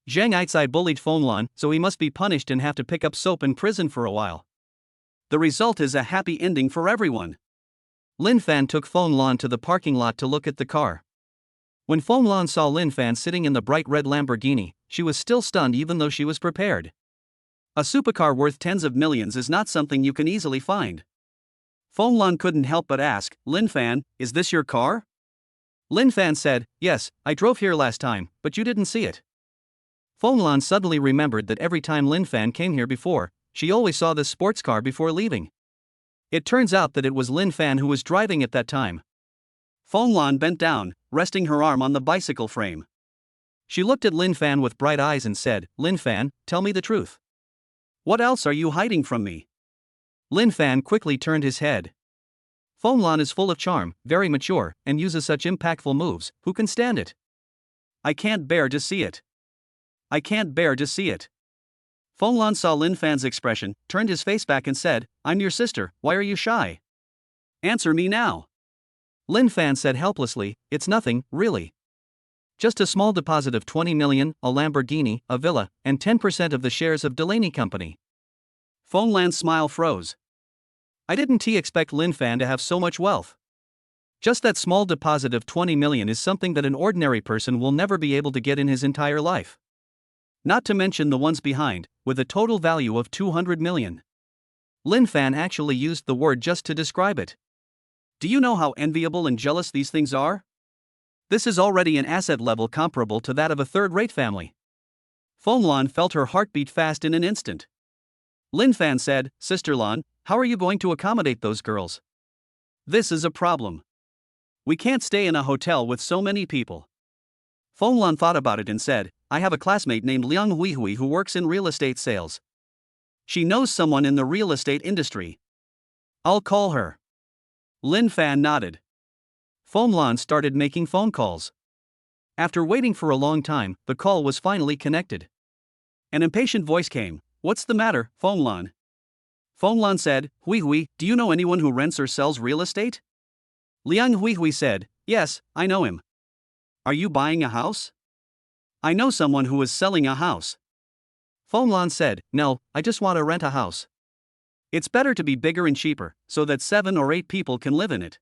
Zhang Aicai bullied Feng Lan, so he must be punished and have to pick up soap in prison for a while. The result is a happy ending for everyone. Lin Fan took Feng Lan to the parking lot to look at the car. When Feng Lan saw Lin Fan sitting in the bright red Lamborghini, she was still stunned even though she was prepared. A supercar worth tens of millions is not something you can easily find. Feng Lan couldn't help but ask, "Lin Fan, is this your car?" Lin Fan said, "Yes, I drove here last time, but you didn't see it." Feng Lan suddenly remembered that every time Lin Fan came here before, she always saw this sports car before leaving. It turns out that it was Lin Fan who was driving at that time. Fong Lan bent down, resting her arm on the bicycle frame. She looked at Lin Fan with bright eyes and said, "Lin Fan, tell me the truth. What else are you hiding from me?" Lin Fan quickly turned his head. Fong Lan is full of charm, very mature, and uses such impactful moves, who can stand it? I can't bear to see it. I can't bear to see it. Fong Lan saw Lin Fan's expression, turned his face back and said, "I'm your sister, why are you shy? Answer me now." Lin Fan said helplessly, "It's nothing, really. Just a small deposit of 20 million, a Lamborghini, a villa, and 10% of the shares of Delaney Company." Fong Lan's smile froze. I didn't expect Lin Fan to have so much wealth. Just that small deposit of 20 million is something that an ordinary person will never be able to get in his entire life. Not to mention the ones behind, with a total value of 200 million. Lin Fan actually used the word just to describe it. Do you know how enviable and jealous these things are? This is already an asset level comparable to that of a third-rate family. Fong Lan felt her heart beat fast in an instant. Lin Fan said, "Sister Lan, how are you going to accommodate those girls? This is a problem. We can't stay in a hotel with so many people." Fong Lan thought about it and said, "I have a classmate named Liang Huihui who works in real estate sales. She knows someone in the real estate industry. I'll call her." Lin Fan nodded. Fong Lan started making phone calls. After waiting for a long time, the call was finally connected. An impatient voice came. "What's the matter, Fong Lan?" Fong Lan said, "Huihui, do you know anyone who rents or sells real estate?" Liang Huihui said, "Yes, I know him." "Are you buying a house?" "I know someone who is selling a house." Fong Lan said, "No, I just want to rent a house. It's better to be bigger and cheaper, so that 7 or 8 people can live in it."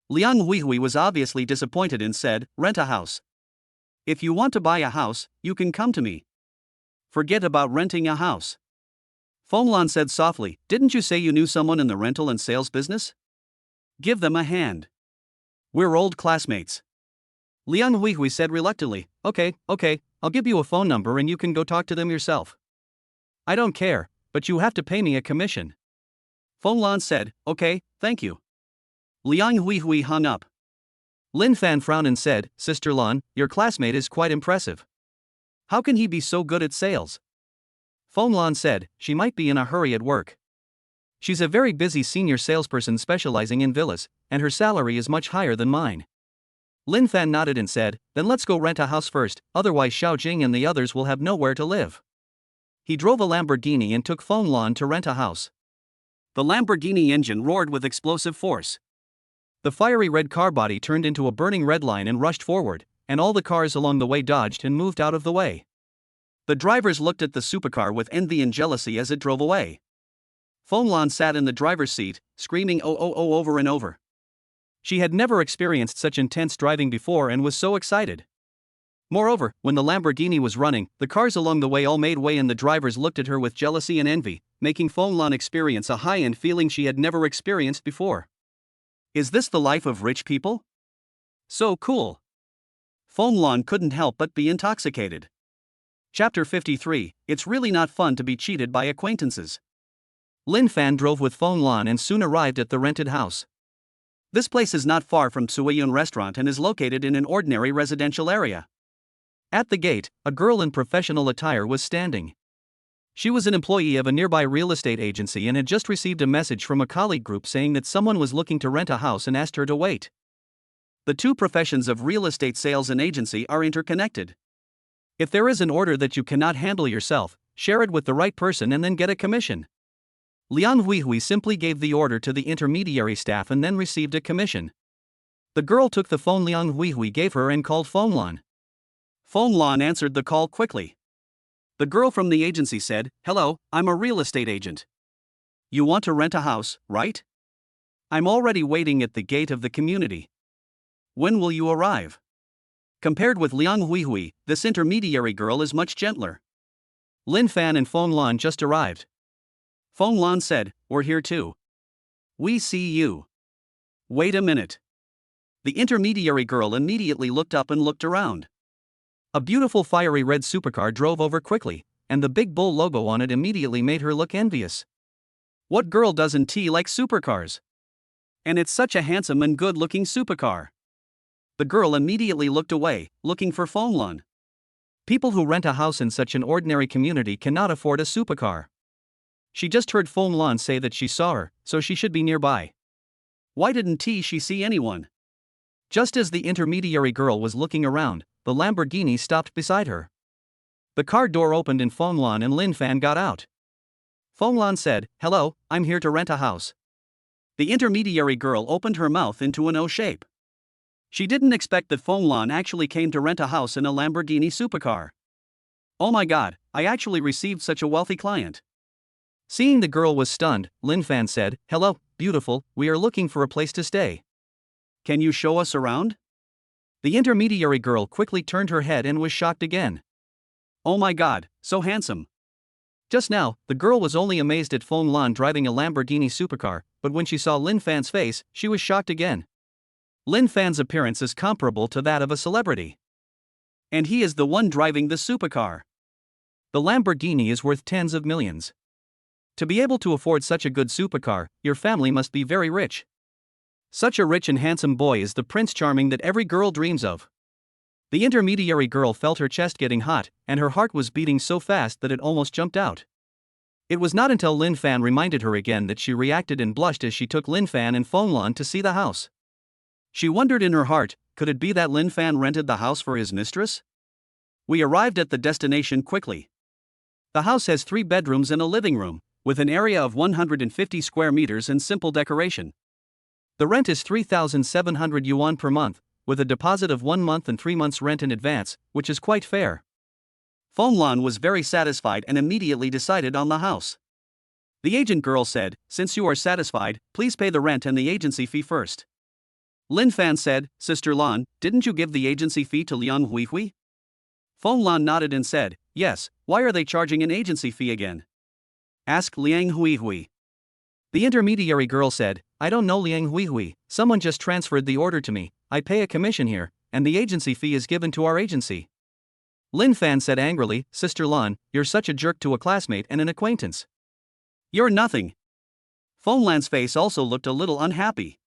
Liang Huihui was obviously disappointed and said, "Rent a house. If you want to buy a house, you can come to me. Forget about renting a house." Fong Lan said softly, "Didn't you say you knew someone in the rental and sales business? Give them a hand. We're old classmates." Liang Huihui said reluctantly, Okay, I'll give you a phone number and you can go talk to them yourself." "I don't care, but you have to pay me a commission." Fong Lan said, "Okay, thank you." Liang Huihui hung up. Lin Fan frowned and said, "Sister Lan, your classmate is quite impressive. How can he be so good at sales?" Fong Lan said, "She might be in a hurry at work. She's a very busy senior salesperson specializing in villas, and her salary is much higher than mine." Lin Fan nodded and said, "Then let's go rent a house first, otherwise Xiao Jing and the others will have nowhere to live." He drove a Lamborghini and took Fong Lan to rent a house. The Lamborghini engine roared with explosive force. The fiery red car body turned into a burning red line and rushed forward, and all the cars along the way dodged and moved out of the way. The drivers looked at the supercar with envy and jealousy as it drove away. Fong Lan sat in the driver's seat, screaming "Oh" over and over. She had never experienced such intense driving before and was so excited. Moreover, when the Lamborghini was running, the cars along the way all made way and the drivers looked at her with jealousy and envy, making Fong Lan experience a high-end feeling she had never experienced before. Is this the life of rich people? So cool. Fong Lan couldn't help but be intoxicated. Chapter 53, It's really not fun to be cheated by acquaintances. Lin Fan drove with Fong Lan and soon arrived at the rented house. This place is not far from Suiyun Restaurant and is located in an ordinary residential area. At the gate, a girl in professional attire was standing. She was an employee of a nearby real estate agency and had just received a message from a colleague group saying that someone was looking to rent a house and asked her to wait. The two professions of real estate sales and agency are interconnected. If there is an order that you cannot handle yourself, share it with the right person and then get a commission. Liang Huihui simply gave the order to the intermediary staff and then received a commission. The girl took the phone Liang Huihui gave her and called Fong Lan. Fong Lan answered the call quickly. The girl from the agency said, "Hello, I'm a real estate agent. You want to rent a house, right? I'm already waiting at the gate of the community. When will you arrive?" Compared with Liang Huihui, this intermediary girl is much gentler. Lin Fan and Fong Lan just arrived. Fong Lan said, "We're here too. We see you. Wait a minute." The intermediary girl immediately looked up and looked around. A beautiful fiery red supercar drove over quickly, and the big bull logo on it immediately made her look envious. What girl doesn't like supercars? And it's such a handsome and good-looking supercar. The girl immediately looked away, looking for Fonglan. People who rent a house in such an ordinary community cannot afford a supercar. She just heard Fonglan say that she saw her, so she should be nearby. Why didn't she see anyone? Just as the intermediary girl was looking around, the Lamborghini stopped beside her. The car door opened and Fonglan and Lin Fan got out. Fonglan said, "Hello, I'm here to rent a house." The intermediary girl opened her mouth into an O shape. She didn't expect that Fonglan actually came to rent a house in a Lamborghini supercar. Oh my god, I actually received such a wealthy client. Seeing the girl was stunned, Lin Fan said, "Hello, beautiful, we are looking for a place to stay. Can you show us around?" The intermediary girl quickly turned her head and was shocked again. Oh my god, so handsome. Just now, the girl was only amazed at Fonglan driving a Lamborghini supercar, but when she saw Lin Fan's face, she was shocked again. Lin Fan's appearance is comparable to that of a celebrity. And he is the one driving the supercar. The Lamborghini is worth tens of millions. To be able to afford such a good supercar, your family must be very rich. Such a rich and handsome boy is the Prince Charming that every girl dreams of. The intermediary girl felt her chest getting hot, and her heart was beating so fast that it almost jumped out. It was not until Lin Fan reminded her again that she reacted and blushed as she took Lin Fan and Fonglan to see the house. She wondered in her heart, could it be that Lin Fan rented the house for his mistress? We arrived at the destination quickly. The house has 3 bedrooms and a living room, with an area of 150 square meters and simple decoration. The rent is 3,700 yuan per month, with a deposit of 1 month and 3 months rent in advance, which is quite fair. Fonglan was very satisfied and immediately decided on the house. The agent girl said, "Since you are satisfied, please pay the rent and the agency fee first." Lin Fan said, "Sister Lan, didn't you give the agency fee to Liang Huihui?" Fonglan nodded and said, "Yes, why are they charging an agency fee again?" Ask Liang Huihui. The intermediary girl said, "I don't know Liang Huihui, someone just transferred the order to me, I pay a commission here, and the agency fee is given to our agency." Lin Fan said angrily, "Sister Lan, you're such a jerk to a classmate and an acquaintance. You're nothing." Fonglan's face also looked a little unhappy.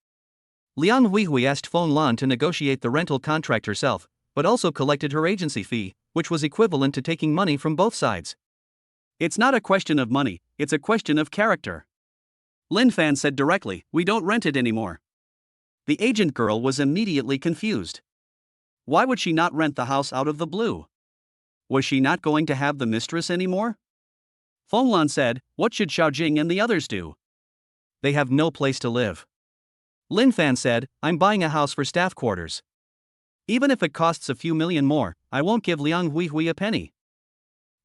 Liang Huihui asked Fonglan to negotiate the rental contract herself, but also collected her agency fee, which was equivalent to taking money from both sides. It's not a question of money, it's a question of character. Lin Fan said directly, "We don't rent it anymore." The agent girl was immediately confused. Why would she not rent the house out of the blue? Was she not going to have the mistress anymore? Fonglan said, "What should Xiaojing and the others do? They have no place to live." Lin Fan said, "I'm buying a house for staff quarters. Even if it costs a few million more, I won't give Liang Huihui a penny."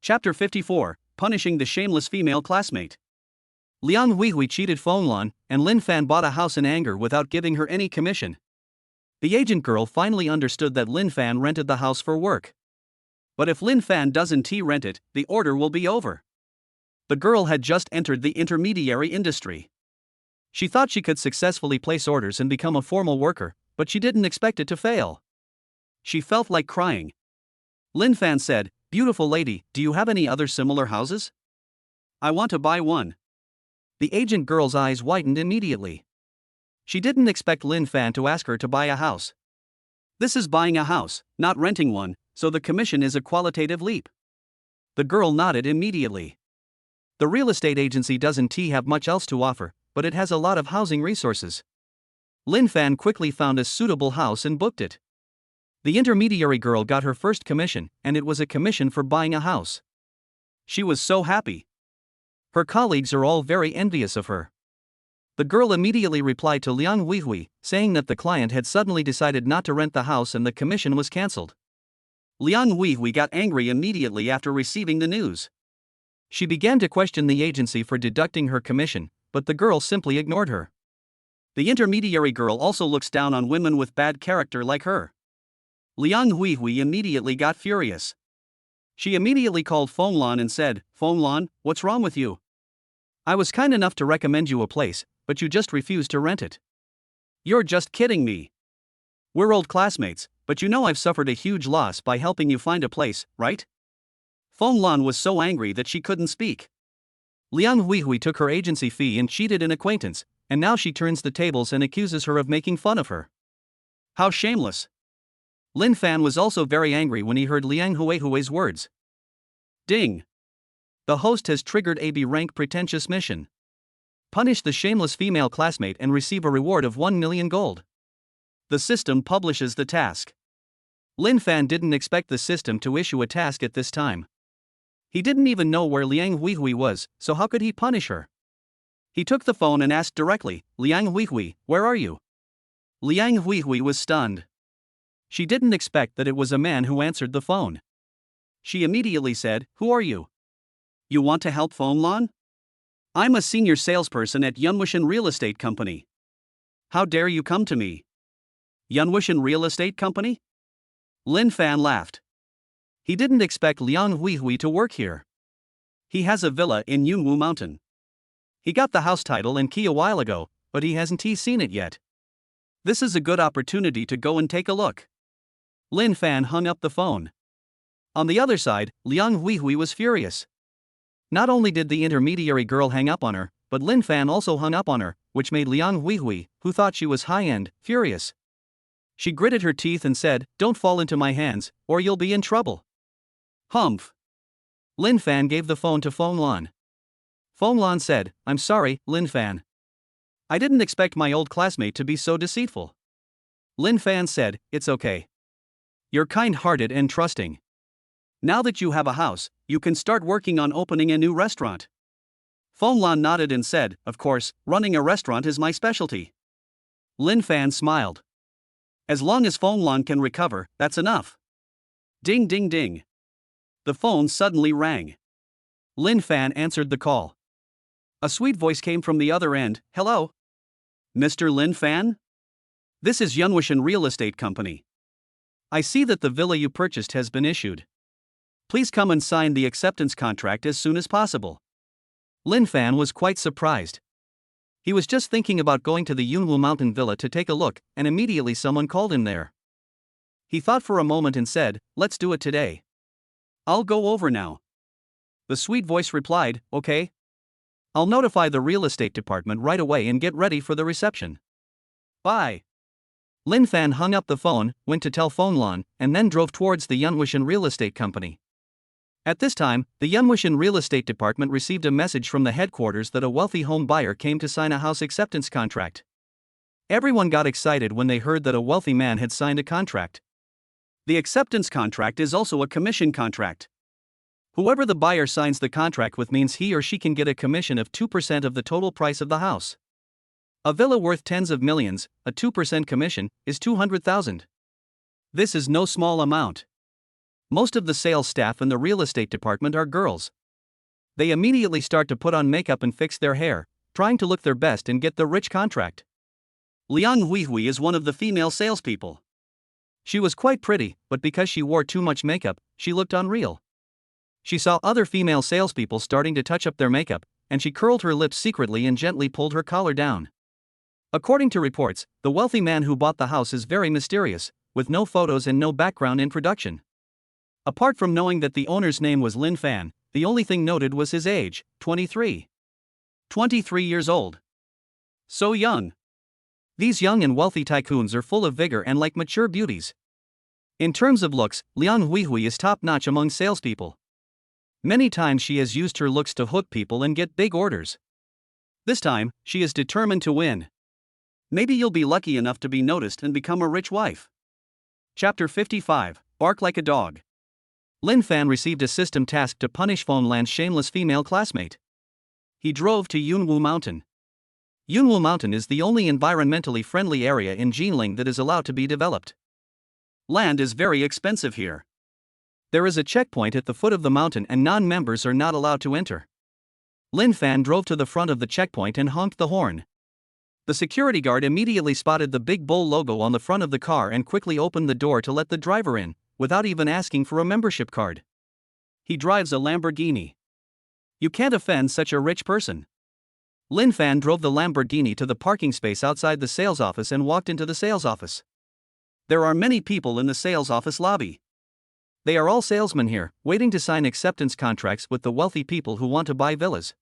Chapter 54, Punishing the Shameless Female Classmate. Liang Huihui cheated Fonglan, and Lin Fan bought a house in anger without giving her any commission. The agent girl finally understood that Lin Fan rented the house for work. But if Lin Fan doesn't rent it, the order will be over. The girl had just entered the intermediary industry. She thought she could successfully place orders and become a formal worker, but she didn't expect it to fail. She felt like crying. Lin Fan said, "Beautiful lady, do you have any other similar houses? I want to buy one." The agent girl's eyes widened immediately. She didn't expect Lin Fan to ask her to buy a house. This is buying a house, not renting one, so the commission is a qualitative leap. The girl nodded immediately. The real estate agency doesn't have much else to offer, but it has a lot of housing resources. Lin Fan quickly found a suitable house and booked it. The intermediary girl got her first commission, and it was a commission for buying a house. She was so happy. Her colleagues are all very envious of her. The girl immediately replied to Liang Huihui, saying that the client had suddenly decided not to rent the house and the commission was cancelled. Liang Huihui got angry immediately after receiving the news. She began to question the agency for deducting her commission, but the girl simply ignored her. The intermediary girl also looks down on women with bad character like her. Liang Huihui immediately got furious. She immediately called Fonglan and said, "Fonglan, what's wrong with you? I was kind enough to recommend you a place, but you just refused to rent it. You're just kidding me. We're old classmates, but you know I've suffered a huge loss by helping you find a place, right?" Fong Lan was so angry that she couldn't speak. Liang Huihui took her agency fee and cheated an acquaintance, and now she turns the tables and accuses her of making fun of her. How shameless! Lin Fan was also very angry when he heard Liang Huihui's words. Ding! The host has triggered a B-rank pretentious mission. Punish the shameless female classmate and receive a reward of 1 million gold. The system publishes the task. Lin Fan didn't expect the system to issue a task at this time. He didn't even know where Liang Huihui was, so how could he punish her? He took the phone and asked directly, Liang Huihui, where are you? Liang Huihui was stunned. She didn't expect that it was a man who answered the phone. She immediately said, Who are you? You want to help Fong Lan? I'm a senior salesperson at Yunwuxian Real Estate Company. How dare you come to me? Yunwuxian Real Estate Company? Lin Fan laughed. He didn't expect Liang Huihui to work here. He has a villa in Yunwu Mountain. He got the house title and key a while ago, but he hasn't seen it yet. This is a good opportunity to go and take a look. Lin Fan hung up the phone. On the other side, Liang Huihui was furious. Not only did the intermediary girl hang up on her, but Lin Fan also hung up on her, which made Liang Huihui, who thought she was high-end, furious. She gritted her teeth and said, Don't fall into my hands, or you'll be in trouble. Humph. Lin Fan gave the phone to Fong Lan. Fong Lan said, I'm sorry, Lin Fan. I didn't expect my old classmate to be so deceitful. Lin Fan said, It's okay. You're kind-hearted and trusting. Now that you have a house, you can start working on opening a new restaurant. Fong Lan nodded and said, Of course, running a restaurant is my specialty. Lin Fan smiled. As long as Fong Lan can recover, that's enough. Ding ding ding. The phone suddenly rang. Lin Fan answered the call. A sweet voice came from the other end, Hello? Mr. Lin Fan? This is Yunwuxian Real Estate Company. I see that the villa you purchased has been issued. Please come and sign the acceptance contract as soon as possible. Lin Fan was quite surprised. He was just thinking about going to the Yunwu Mountain Villa to take a look, and immediately someone called him there. He thought for a moment and said, Let's do it today. I'll go over now. The sweet voice replied, Okay. I'll notify the real estate department right away and get ready for the reception. Bye. Lin Fan hung up the phone, went to tell Fong Lan, and then drove towards the Yunwuxian Real Estate Company. At this time, the Yunwuxian Real Estate Department received a message from the headquarters that a wealthy home buyer came to sign a house acceptance contract. Everyone got excited when they heard that a wealthy man had signed a contract. The acceptance contract is also a commission contract. Whoever the buyer signs the contract with means he or she can get a commission of 2% of the total price of the house. A villa worth tens of millions, a 2% commission, is 200,000. This is no small amount. Most of the sales staff in the real estate department are girls. They immediately start to put on makeup and fix their hair, trying to look their best and get the rich contract. Liang Huihui is one of the female salespeople. She was quite pretty, but because she wore too much makeup, she looked unreal. She saw other female salespeople starting to touch up their makeup, and she curled her lips secretly and gently pulled her collar down. According to reports, the wealthy man who bought the house is very mysterious, with no photos and no background introduction. Apart from knowing that the owner's name was Lin Fan, the only thing noted was his age, 23. 23 years old. So young. These young and wealthy tycoons are full of vigor and like mature beauties. In terms of looks, Liang Huihui is top-notch among salespeople. Many times she has used her looks to hook people and get big orders. This time, she is determined to win. Maybe you'll be lucky enough to be noticed and become a rich wife. Chapter 55, Bark Like a Dog. Lin Fan received a system task to punish Fong Lan's shameless female classmate. He drove to Yunwu Mountain. Yunwu Mountain is the only environmentally friendly area in Jinling that is allowed to be developed. Land is very expensive here. There is a checkpoint at the foot of the mountain and non-members are not allowed to enter. Lin Fan drove to the front of the checkpoint and honked the horn. The security guard immediately spotted the big bull logo on the front of the car and quickly opened the door to let the driver in, without even asking for a membership card. He drives a Lamborghini. You can't offend such a rich person. Lin Fan drove the Lamborghini to the parking space outside the sales office and walked into the sales office. There are many people in the sales office lobby. They are all salesmen here, waiting to sign acceptance contracts with the wealthy people who want to buy villas.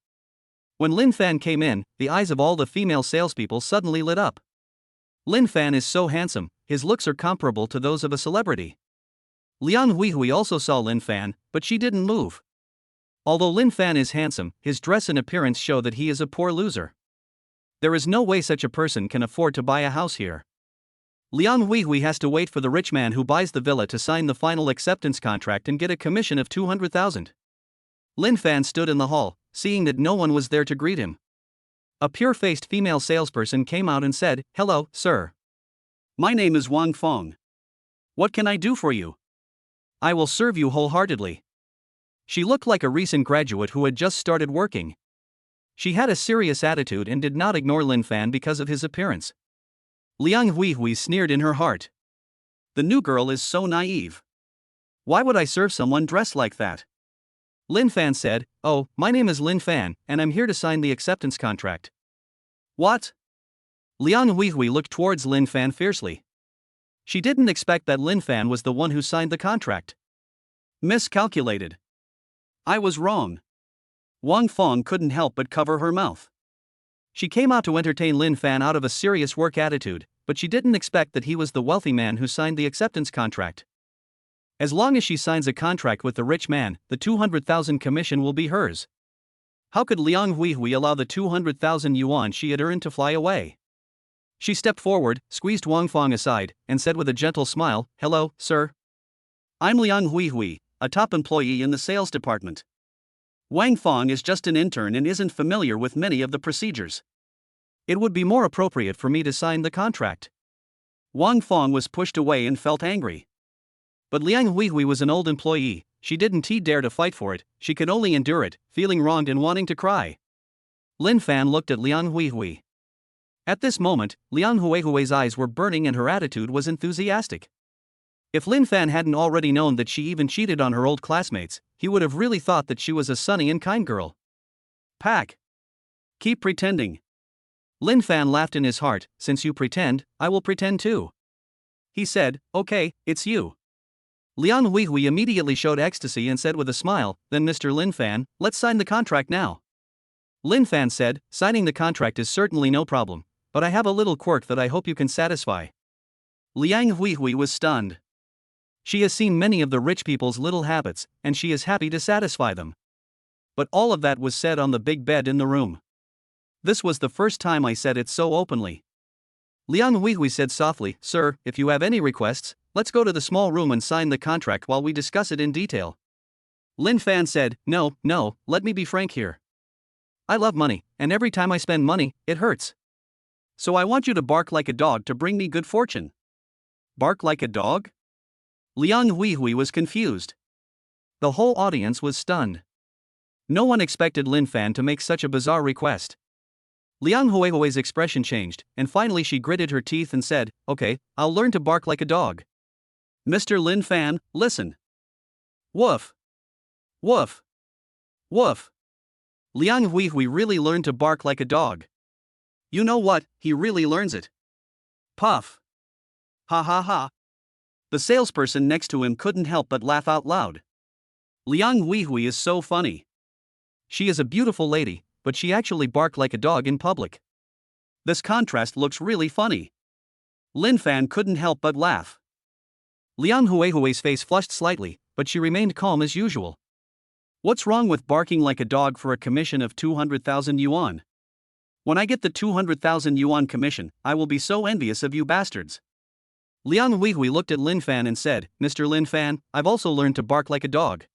When Lin Fan came in, the eyes of all the female salespeople suddenly lit up. Lin Fan is so handsome, his looks are comparable to those of a celebrity. Liang Huihui also saw Lin Fan, but she didn't move. Although Lin Fan is handsome, his dress and appearance show that he is a poor loser. There is no way such a person can afford to buy a house here. Liang Huihui has to wait for the rich man who buys the villa to sign the final acceptance contract and get a commission of 200,000. Lin Fan stood in the hall, seeing that no one was there to greet him. A pure-faced female salesperson came out and said, "Hello, sir. My name is Wang Fong. What can I do for you? I will serve you wholeheartedly." She looked like a recent graduate who had just started working. She had a serious attitude and did not ignore Lin Fan because of his appearance. Liang Huihui sneered in her heart. The new girl is so naive. Why would I serve someone dressed like that? Lin Fan said, "Oh, my name is Lin Fan, and I'm here to sign the acceptance contract." What? Liang Huihui looked towards Lin Fan fiercely. She didn't expect that Lin Fan was the one who signed the contract. Miscalculated. I was wrong. Wang Fong couldn't help but cover her mouth. She came out to entertain Lin Fan out of a serious work attitude, but she didn't expect that he was the wealthy man who signed the acceptance contract. As long as she signs a contract with the rich man, the 200,000 commission will be hers. How could Liang Huihui allow the 200,000 yuan she had earned to fly away? She stepped forward, squeezed Wang Fong aside, and said with a gentle smile, "Hello, sir. I'm Liang Huihui, a top employee in the sales department. Wang Fong is just an intern and isn't familiar with many of the procedures. It would be more appropriate for me to sign the contract." Wang Fong was pushed away and felt angry. But Liang Huihui was an old employee, she didn't dare to fight for it, she could only endure it, feeling wronged and wanting to cry. Lin Fan looked at Liang Huihui. At this moment, Liang Huihui's eyes were burning and her attitude was enthusiastic. If Lin Fan hadn't already known that she even cheated on her old classmates, he would have really thought that she was a sunny and kind girl. Pack. Keep pretending. Lin Fan laughed in his heart, "Since you pretend, I will pretend too." He said, "Okay, it's you." Liang Huihui immediately showed ecstasy and said with a smile, "Then Mr. Lin Fan, let's sign the contract now." Lin Fan said, "Signing the contract is certainly no problem, but I have a little quirk that I hope you can satisfy." Liang Huihui was stunned. She has seen many of the rich people's little habits, and she is happy to satisfy them. But all of that was said on the big bed in the room. This was the first time I said it so openly. Liang Huihui said softly, "Sir, if you have any requests, let's go to the small room and sign the contract while we discuss it in detail." Lin Fan said, No, let me be frank here. I love money, and every time I spend money, it hurts. So I want you to bark like a dog to bring me good fortune." Bark like a dog? Liang Huihui was confused. The whole audience was stunned. No one expected Lin Fan to make such a bizarre request. Liang Huihui's expression changed, and finally she gritted her teeth and said, "Okay, I'll learn to bark like a dog." "Mr. Lin Fan, listen." Woof. Woof. Woof. Liang Huihui really learned to bark like a dog. You know what, he really learns it. Puff. Ha ha ha. The salesperson next to him couldn't help but laugh out loud. Liang Huihui is so funny. She is a beautiful lady, but she actually barked like a dog in public. This contrast looks really funny. Lin Fan couldn't help but laugh. Liang Huihui's face flushed slightly, but she remained calm as usual. What's wrong with barking like a dog for a commission of 200,000 yuan? When I get the 200,000 yuan commission, I will be so envious of you bastards. Liang Huihui looked at Lin Fan and said, "Mr. Lin Fan, I've also learned to bark like a dog.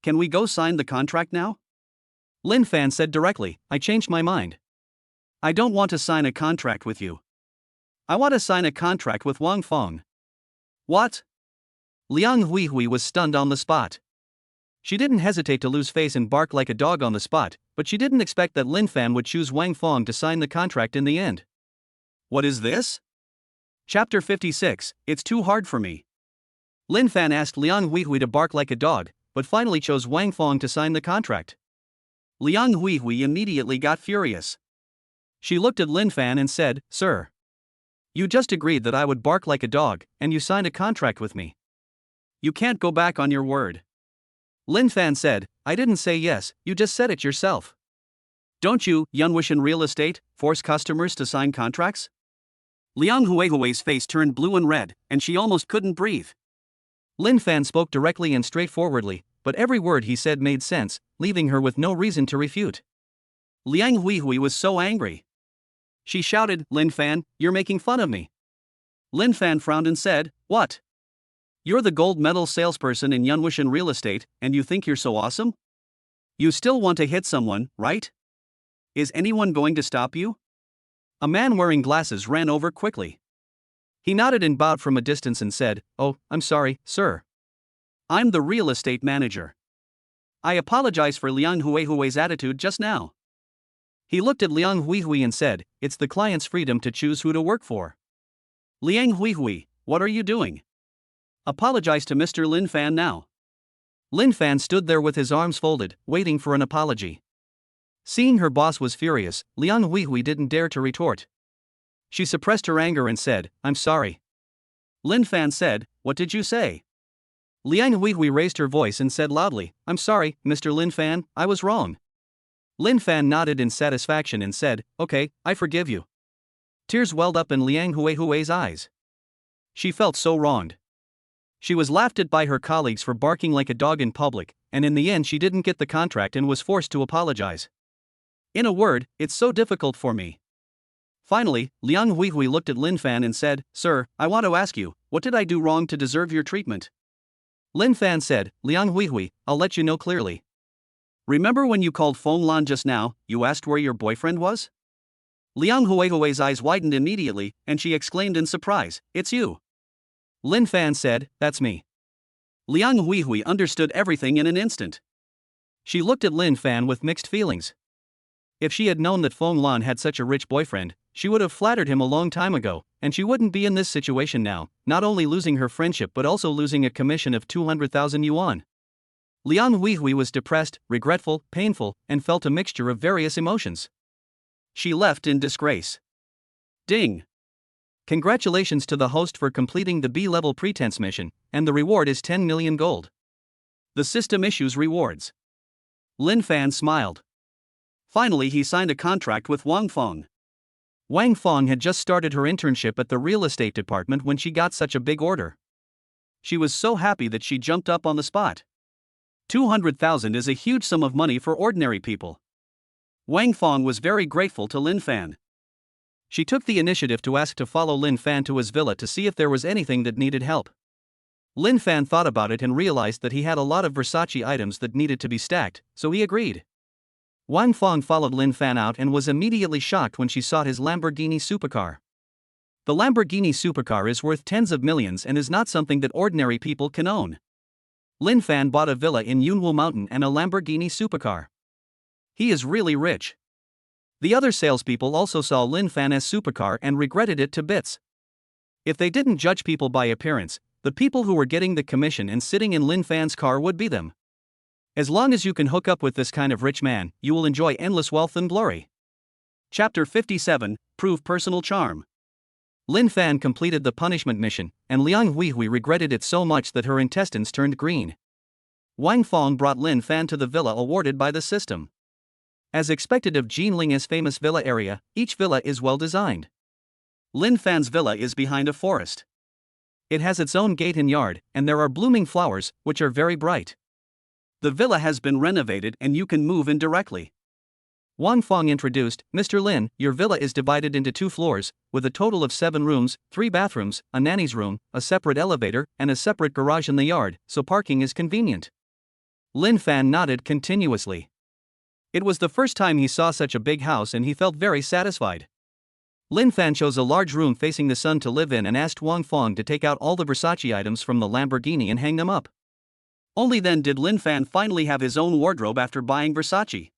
Can we go sign the contract now?" Lin Fan said directly, "I changed my mind. I don't want to sign a contract with you. I want to sign a contract with Wang Fong." What? Liang Huihui was stunned on the spot. She didn't hesitate to lose face and bark like a dog on the spot, but she didn't expect that Lin Fan would choose Wang Fong to sign the contract in the end. What is this? Chapter 56, It's Too Hard for Me. Lin Fan asked Liang Huihui to bark like a dog, but finally chose Wang Fong to sign the contract. Liang Huihui immediately got furious. She looked at Lin Fan and said, "Sir, you just agreed that I would bark like a dog, and you signed a contract with me. You can't go back on your word. Lin Fan said, I didn't say yes, you just said it yourself. Don't you, Yunwishan Real Estate, force customers to sign contracts? Liang Huihui's face turned blue and red, and she almost couldn't breathe. Lin Fan spoke directly and straightforwardly, but every word he said made sense, leaving her with no reason to refute. Liang Huihui was so angry. She shouted, Lin Fan, you're making fun of me. Lin Fan frowned and said, What? You're the gold medal salesperson in Yunwishan Real Estate, and you think you're so awesome? You still want to hit someone, right? Is anyone going to stop you? A man wearing glasses ran over quickly. He nodded and bowed from a distance and said, Oh, I'm sorry, sir. I'm the real estate manager. I apologize for Liang Huihui's attitude just now. He looked at Liang Huihui and said, It's the client's freedom to choose who to work for. Liang Huihui, what are you doing? Apologize to Mr. Lin Fan now. Lin Fan stood there with his arms folded, waiting for an apology. Seeing her boss was furious, Liang Huihui didn't dare to retort. She suppressed her anger and said, I'm sorry. Lin Fan said, What did you say? Liang Huihui raised her voice and said loudly, I'm sorry, Mr. Lin Fan, I was wrong. Lin Fan nodded in satisfaction and said, Okay, I forgive you. Tears welled up in Liang Huihui's eyes. She felt so wronged. She was laughed at by her colleagues for barking like a dog in public, and in the end she didn't get the contract and was forced to apologize. In a word, it's so difficult for me. Finally, Liang Huihui looked at Lin Fan and said, Sir, I want to ask you, what did I do wrong to deserve your treatment? Lin Fan said, Liang Huihui, I'll let you know clearly. Remember when you called Feng Lan just now, you asked where your boyfriend was? Liang Huihui's eyes widened immediately, and she exclaimed in surprise, It's you. Lin Fan said, That's me. Liang Huihui understood everything in an instant. She looked at Lin Fan with mixed feelings. If she had known that Feng Lan had such a rich boyfriend, she would have flattered him a long time ago, and she wouldn't be in this situation now, not only losing her friendship but also losing a commission of 200,000 yuan. Liang Huihui was depressed, regretful, painful, and felt a mixture of various emotions. She left in disgrace. Ding! Congratulations to the host for completing the B-level pretense mission, and the reward is 10 million gold. The system issues rewards. Lin Fan smiled. Finally he signed a contract with Wang Feng. Wang Feng had just started her internship at the real estate department when she got such a big order. She was so happy that she jumped up on the spot. 200,000 is a huge sum of money for ordinary people. Wang Feng was very grateful to Lin Fan. She took the initiative to ask to follow Lin Fan to his villa to see if there was anything that needed help. Lin Fan thought about it and realized that he had a lot of Versace items that needed to be stacked, so he agreed. Wang Feng followed Lin Fan out and was immediately shocked when she saw his Lamborghini supercar. The Lamborghini supercar is worth tens of millions and is not something that ordinary people can own. Lin Fan bought a villa in Yunwu Mountain and a Lamborghini supercar. He is really rich. The other salespeople also saw Lin Fan's supercar and regretted it to bits. If they didn't judge people by appearance, the people who were getting the commission and sitting in Lin Fan's car would be them. As long as you can hook up with this kind of rich man, you will enjoy endless wealth and glory. Chapter 57, Prove Personal Charm. Lin Fan completed the punishment mission, and Liang Huihui regretted it so much that her intestines turned green. Wang Feng brought Lin Fan to the villa awarded by the system. As expected of Jinling's famous villa area, each villa is well designed. Lin Fan's villa is behind a forest. It has its own gate and yard, and there are blooming flowers, which are very bright. The villa has been renovated and you can move in directly. Wang Feng introduced, Mr. Lin, your villa is divided into 2 floors, with a total of 7 rooms, 3 bathrooms, a nanny's room, a separate elevator, and a separate garage in the yard, so parking is convenient. Lin Fan nodded continuously. It was the first time he saw such a big house and he felt very satisfied. Lin Fan chose a large room facing the sun to live in and asked Wang Feng to take out all the Versace items from the Lamborghini and hang them up. Only then did Lin Fan finally have his own wardrobe after buying Versace.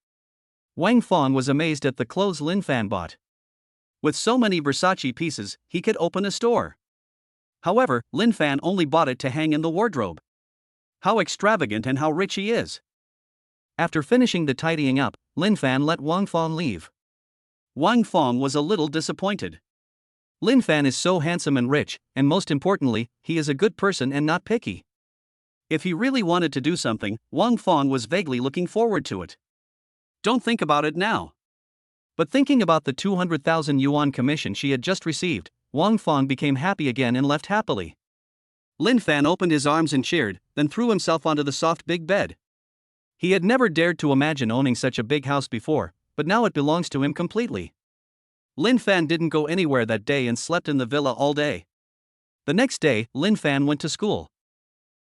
Wang Feng was amazed at the clothes Lin Fan bought. With so many Versace pieces, he could open a store. However, Lin Fan only bought it to hang in the wardrobe. How extravagant and how rich he is. After finishing the tidying up, Lin Fan let Wang Feng leave. Wang Feng was a little disappointed. Lin Fan is so handsome and rich, and most importantly, he is a good person and not picky. If he really wanted to do something, Wang Feng was vaguely looking forward to it. Don't think about it now. But thinking about the 200,000 yuan commission she had just received, Wang Feng became happy again and left happily. Lin Fan opened his arms and cheered, then threw himself onto the soft big bed. He had never dared to imagine owning such a big house before, but now it belongs to him completely. Lin Fan didn't go anywhere that day and slept in the villa all day. The next day, Lin Fan went to school.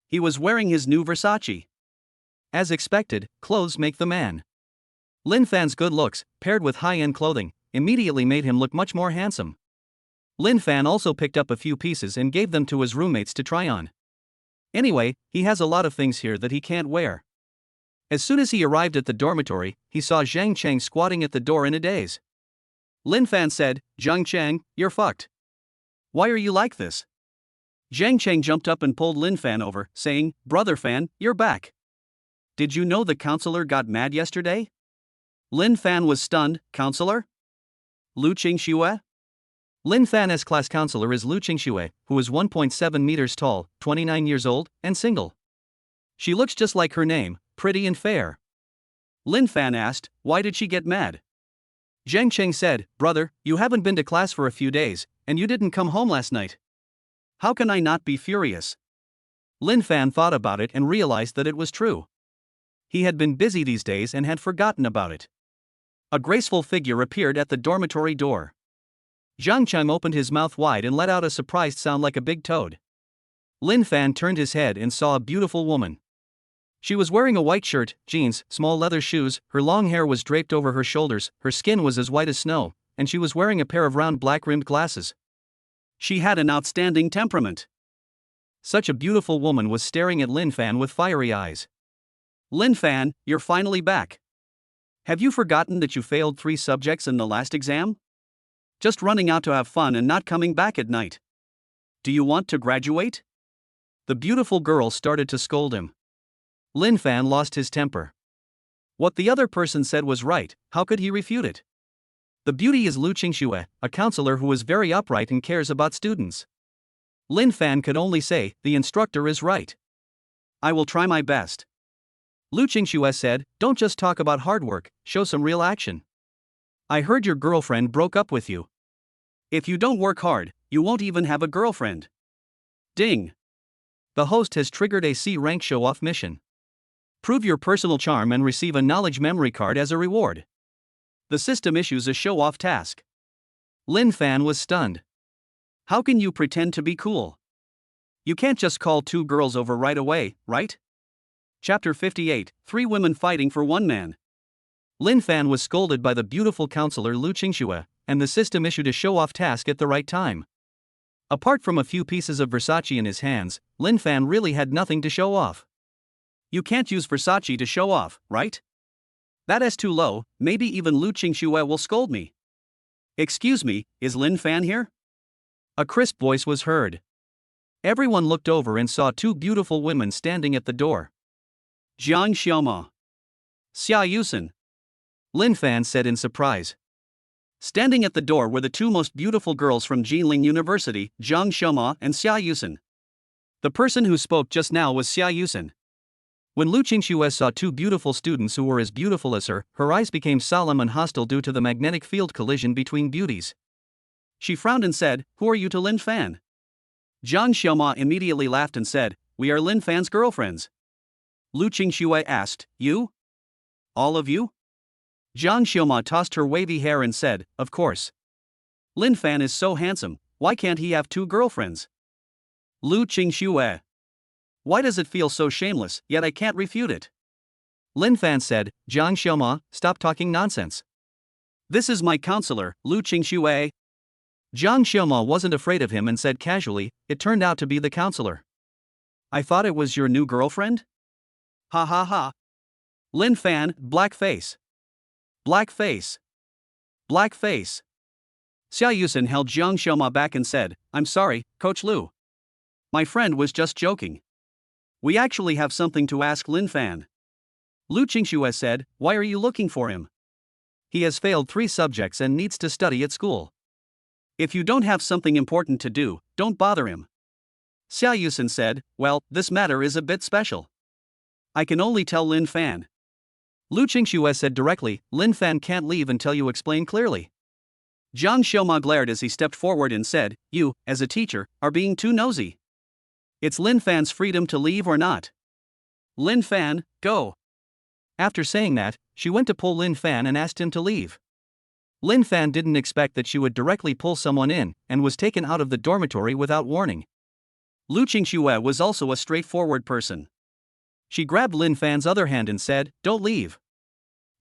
He was wearing his new Versace. As expected, clothes make the man. Lin Fan's good looks, paired with high-end clothing, immediately made him look much more handsome. Lin Fan also picked up a few pieces and gave them to his roommates to try on. Anyway, he has a lot of things here that he can't wear. As soon as he arrived at the dormitory, he saw Zhang Cheng squatting at the door in a daze. Lin Fan said, "Zhang Cheng, you're fucked. Why are you like this?" Zhang Cheng jumped up and pulled Lin Fan over, saying, "Brother Fan, you're back. Did you know the counselor got mad yesterday?" Lin Fan was stunned. "Counselor? Lu Qingxue?" Lin Fan's class counselor is Lu Qingxue, who is 1.7 meters tall, 29 years old, and single. She looks just like her name, pretty and fair. Lin Fan asked, "Why did she get mad?" Zhang Cheng said, "Brother, you haven't been to class for a few days, and you didn't come home last night. How can I not be furious?" Lin Fan thought about it and realized that it was true. He had been busy these days and had forgotten about it. A graceful figure appeared at the dormitory door. Zhang Cheng opened his mouth wide and let out a surprised sound like a big toad. Lin Fan turned his head and saw a beautiful woman. She was wearing a white shirt, jeans, small leather shoes, her long hair was draped over her shoulders, her skin was as white as snow, and she was wearing a pair of round black-rimmed glasses. She had an outstanding temperament. Such a beautiful woman was staring at Lin Fan with fiery eyes. "Lin Fan, you're finally back. Have you forgotten that you failed 3 subjects in the last exam? Just running out to have fun and not coming back at night. Do you want to graduate?" The beautiful girl started to scold him. Lin Fan lost his temper. What the other person said was right, how could he refute it? The beauty is Lu Qingxue, a counselor who is very upright and cares about students. Lin Fan could only say, "The instructor is right. I will try my best." Lu Qingxue said, "Don't just talk about hard work, show some real action. I heard your girlfriend broke up with you. If you don't work hard, you won't even have a girlfriend." Ding! The host has triggered a C-rank show-off mission. Prove your personal charm and receive a knowledge memory card as a reward. The system issues a show-off task. Lin Fan was stunned. How can you pretend to be cool? You can't just call 2 girls over right away, right? Chapter 58, 3 women fighting for 1 man. Lin Fan was scolded by the beautiful counselor Lu Qingxue, and the system issued a show-off task at the right time. Apart from a few pieces of Versace in his hands, Lin Fan really had nothing to show off. You can't use Versace to show off, right? That is too low, maybe even Lu Qingxue will scold me. Excuse me, is Lin Fan here? A crisp voice was heard. Everyone looked over and saw 2 beautiful women standing at the door. Jiang Xiaoma. Xia Yusen. Lin Fan said in surprise. Standing at the door were the 2 most beautiful girls from Jinling University, Jiang Xiaoma and Xia Yusen. The person who spoke just now was Xia Yusen. When Lu Qingxue saw 2 beautiful students who were as beautiful as her, her eyes became solemn and hostile due to the magnetic field collision between beauties. She frowned and said, "Who are you to Lin Fan?" Jiang Xiaoma immediately laughed and said, "We are Lin Fan's girlfriends." Lu Qingxue asked, "You? All of you?" Jiang Xiaoma tossed her wavy hair and said, "Of course. Lin Fan is so handsome, why can't he have 2 girlfriends?" Lu Qingxue. Why does it feel so shameless, yet I can't refute it? Lin Fan said, "Jiang Xiaoma, stop talking nonsense. This is my counselor, Lu Qingxue." Jiang Xiaoma wasn't afraid of him and said casually, "It turned out to be the counselor. I thought it was your new girlfriend?" Ha ha ha. Lin Fan, black face. Black face. Black face. Xia Yusen held Jiang Xiaoma back and said, "I'm sorry, Coach Lu. My friend was just joking. We actually have something to ask Lin Fan." Lu Qingxue said, "Why are you looking for him? He has failed 3 subjects and needs to study at school. If you don't have something important to do, don't bother him." Xia Yusen said, well, this matter is a bit special. I can only tell Lin Fan. Lu Qingxue said directly, Lin Fan can't leave until you explain clearly. Jiang Xiaoma glared as he stepped forward and said, you, as a teacher, are being too nosy. It's Lin Fan's freedom to leave or not. Lin Fan, go. After saying that, she went to pull Lin Fan and asked him to leave. Lin Fan didn't expect that she would directly pull someone in, and was taken out of the dormitory without warning. Lu Qingxue was also a straightforward person. She grabbed Lin Fan's other hand and said, don't leave.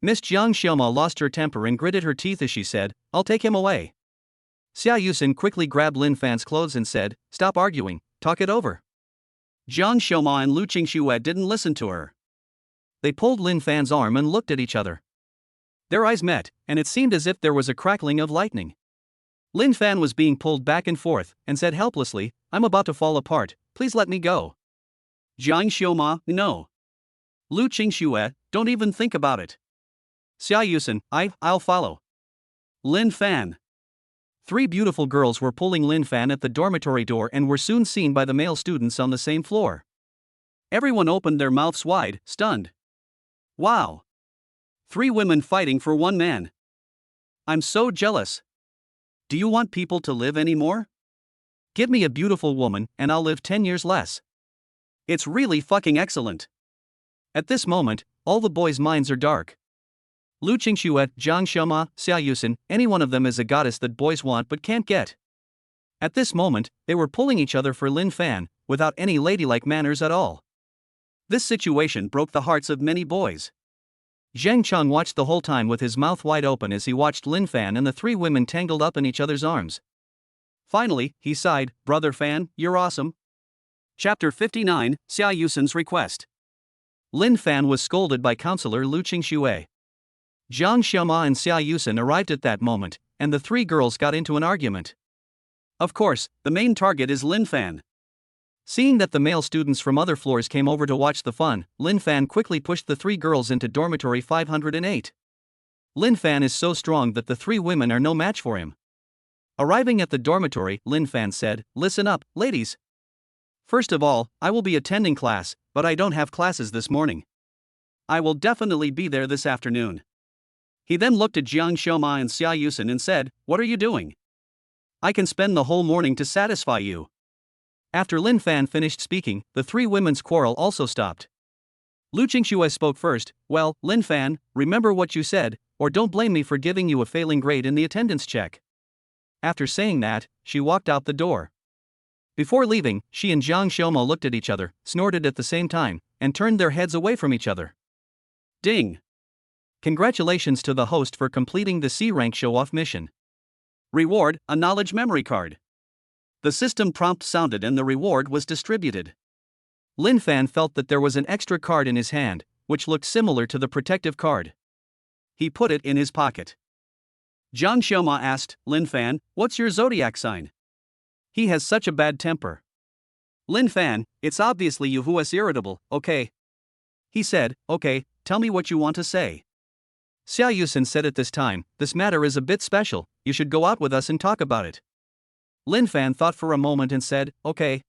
Miss Jiang Xiaoma lost her temper and gritted her teeth as she said, I'll take him away. Xia Yusen quickly grabbed Lin Fan's clothes and said, stop arguing, talk it over. Jiang Xiaoma and Lu Qingxue didn't listen to her. They pulled Lin Fan's arm and looked at each other. Their eyes met, and it seemed as if there was a crackling of lightning. Lin Fan was being pulled back and forth, and said helplessly, I'm about to fall apart, please let me go. Jiang Xiaoma, no. Lu Qingxue, don't even think about it. Xia Yusen, I'll follow. Lin Fan. 3 beautiful girls were pulling Lin Fan at the dormitory door and were soon seen by the male students on the same floor. Everyone opened their mouths wide, stunned. Wow. 3 women fighting for 1 man. I'm so jealous. Do you want people to live anymore? Give me a beautiful woman and I'll live 10 years less. It's really fucking excellent. At this moment, all the boys' minds are dark. Lu Qingxue, Jiang Xiaoma, Xia Yusen, any one of them is a goddess that boys want but can't get. At this moment, they were pulling each other for Lin Fan, without any ladylike manners at all. This situation broke the hearts of many boys. Zhang Cheng watched the whole time with his mouth wide open as he watched Lin Fan and the 3 women tangled up in each other's arms. Finally, he sighed, Brother Fan, you're awesome. Chapter 59, Xia Yusen's Request. Lin Fan was scolded by Counselor Lu Qingxue. Jiang Xiaoma and Xia Yusen arrived at that moment, and the 3 girls got into an argument. Of course, the main target is Lin Fan. Seeing that the male students from other floors came over to watch the fun, Lin Fan quickly pushed the 3 girls into dormitory 508. Lin Fan is so strong that the 3 women are no match for him. Arriving at the dormitory, Lin Fan said, listen up, ladies. First of all, I will be attending class, but I don't have classes this morning. I will definitely be there this afternoon. He then looked at Jiang Xiaoma and Xia Yusen and said, what are you doing? I can spend the whole morning to satisfy you. After Lin Fan finished speaking, the 3 women's quarrel also stopped. Lu Qingxue spoke first, well, Lin Fan, remember what you said, or don't blame me for giving you a failing grade in the attendance check. After saying that, she walked out the door. Before leaving, she and Jiang Xiaoma looked at each other, snorted at the same time, and turned their heads away from each other. Ding! Congratulations to the host for completing the C-rank show-off mission. Reward, a knowledge memory card. The system prompt sounded and the reward was distributed. Lin Fan felt that there was an extra card in his hand, which looked similar to the protective card. He put it in his pocket. Jiang Xiaoma asked, Lin Fan, what's your zodiac sign? He has such a bad temper. Lin Fan, it's obviously you who is irritable, okay? He said, okay, tell me what you want to say. Xia Yusen said at this time, this matter is a bit special, you should go out with us and talk about it. Lin Fan thought for a moment and said, okay.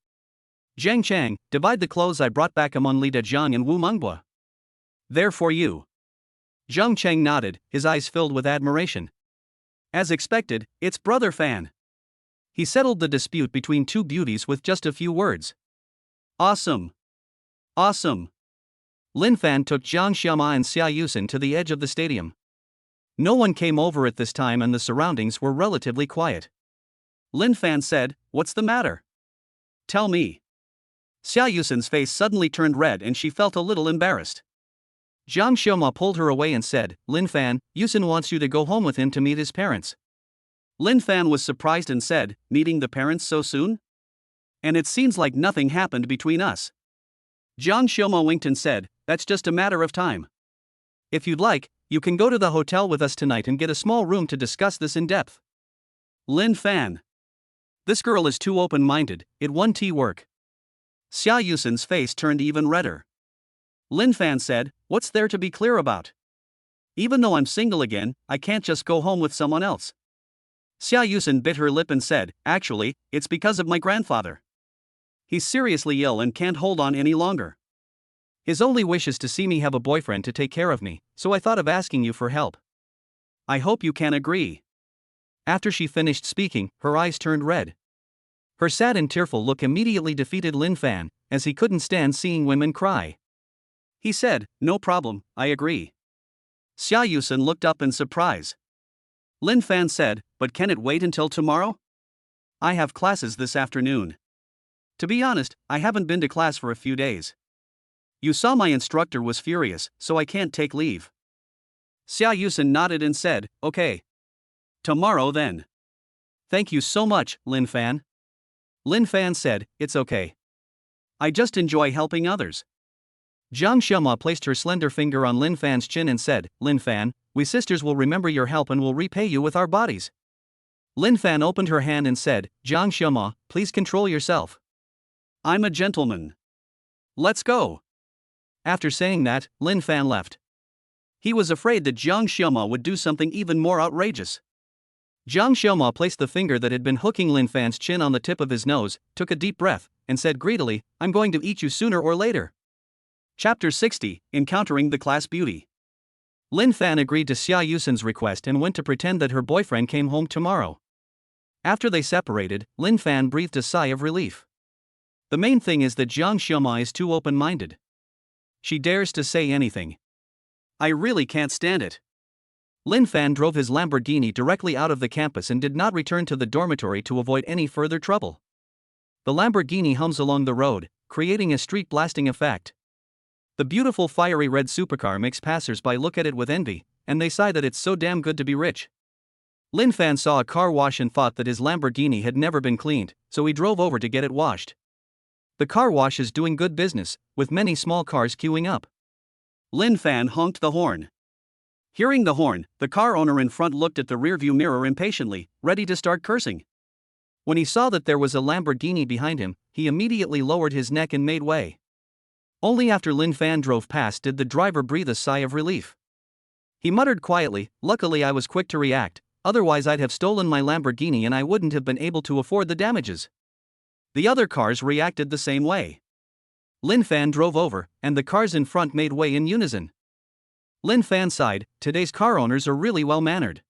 Zhang Chang, divide the clothes I brought back among Li Dezhang and Wu Mengbua. They're for you. Zhang Chang nodded, his eyes filled with admiration. As expected, it's Brother Fan. He settled the dispute between 2 beauties with just a few words. Awesome. Awesome. Lin Fan took Jiang Xiaoma and Xia Yusen to the edge of the stadium. No one came over at this time and the surroundings were relatively quiet. Lin Fan said, what's the matter? Tell me. Xia Yusen's face suddenly turned red and she felt a little embarrassed. Jiang Xiaoma pulled her away and said, Lin Fan, Yusen wants you to go home with him to meet his parents. Lin Fan was surprised and said, meeting the parents so soon? And it seems like nothing happened between us. Jiang Xiaoma winked and said, that's just a matter of time. If you'd like, you can go to the hotel with us tonight and get a small room to discuss this in depth. Lin Fan. This girl is too open-minded, it won't work. Xia Yusen's face turned even redder. Lin Fan said, what's there to be clear about? Even though I'm single again, I can't just go home with someone else. Xia Yusen bit her lip and said, actually, it's because of my grandfather. He's seriously ill and can't hold on any longer. His only wish is to see me have a boyfriend to take care of me, so I thought of asking you for help. I hope you can agree. After she finished speaking, her eyes turned red. Her sad and tearful look immediately defeated Lin Fan, as he couldn't stand seeing women cry. He said, "No problem, I agree." Xia Yusen looked up in surprise. Lin Fan said, "But can it wait until tomorrow? I have classes this afternoon. To be honest, I haven't been to class for a few days. You saw my instructor was furious, so I can't take leave." Xia Yusen nodded and said, "Okay. Tomorrow then." "Thank you so much, Lin Fan." Lin Fan said, "It's okay. I just enjoy helping others." Jiang Xiaoma placed her slender finger on Lin Fan's chin and said, "Lin Fan, we sisters will remember your help and will repay you with our bodies." Lin Fan opened her hand and said, "Jiang Xiaoma, please control yourself. I'm a gentleman. Let's go." After saying that, Lin Fan left. He was afraid that Jiang Xiaoma would do something even more outrageous. Jiang Xiaoma placed the finger that had been hooking Lin Fan's chin on the tip of his nose, took a deep breath, and said greedily, "I'm going to eat you sooner or later." Chapter 60, Encountering the Class Beauty. Lin Fan agreed to Xia Yusen's request and went to pretend that her boyfriend came home tomorrow. After they separated, Lin Fan breathed a sigh of relief. The main thing is that Jiang Xiaoma is too open-minded. She dares to say anything. I really can't stand it. Lin Fan drove his Lamborghini directly out of the campus and did not return to the dormitory to avoid any further trouble. The Lamborghini hums along the road, creating a street-blasting effect. The beautiful fiery red supercar makes passers-by look at it with envy, and they sigh that it's so damn good to be rich. Lin Fan saw a car wash and thought that his Lamborghini had never been cleaned, so he drove over to get it washed. The car wash is doing good business, with many small cars queuing up. Lin Fan honked the horn. Hearing the horn, the car owner in front looked at the rearview mirror impatiently, ready to start cursing. When he saw that there was a Lamborghini behind him, he immediately lowered his neck and made way. Only after Lin Fan drove past did the driver breathe a sigh of relief. He muttered quietly, "Luckily I was quick to react, otherwise I'd have stolen my Lamborghini and I wouldn't have been able to afford the damages." The other cars reacted the same way. Lin Fan drove over, and the cars in front made way in unison. Lin Fan sighed, "Today's car owners are really well-mannered."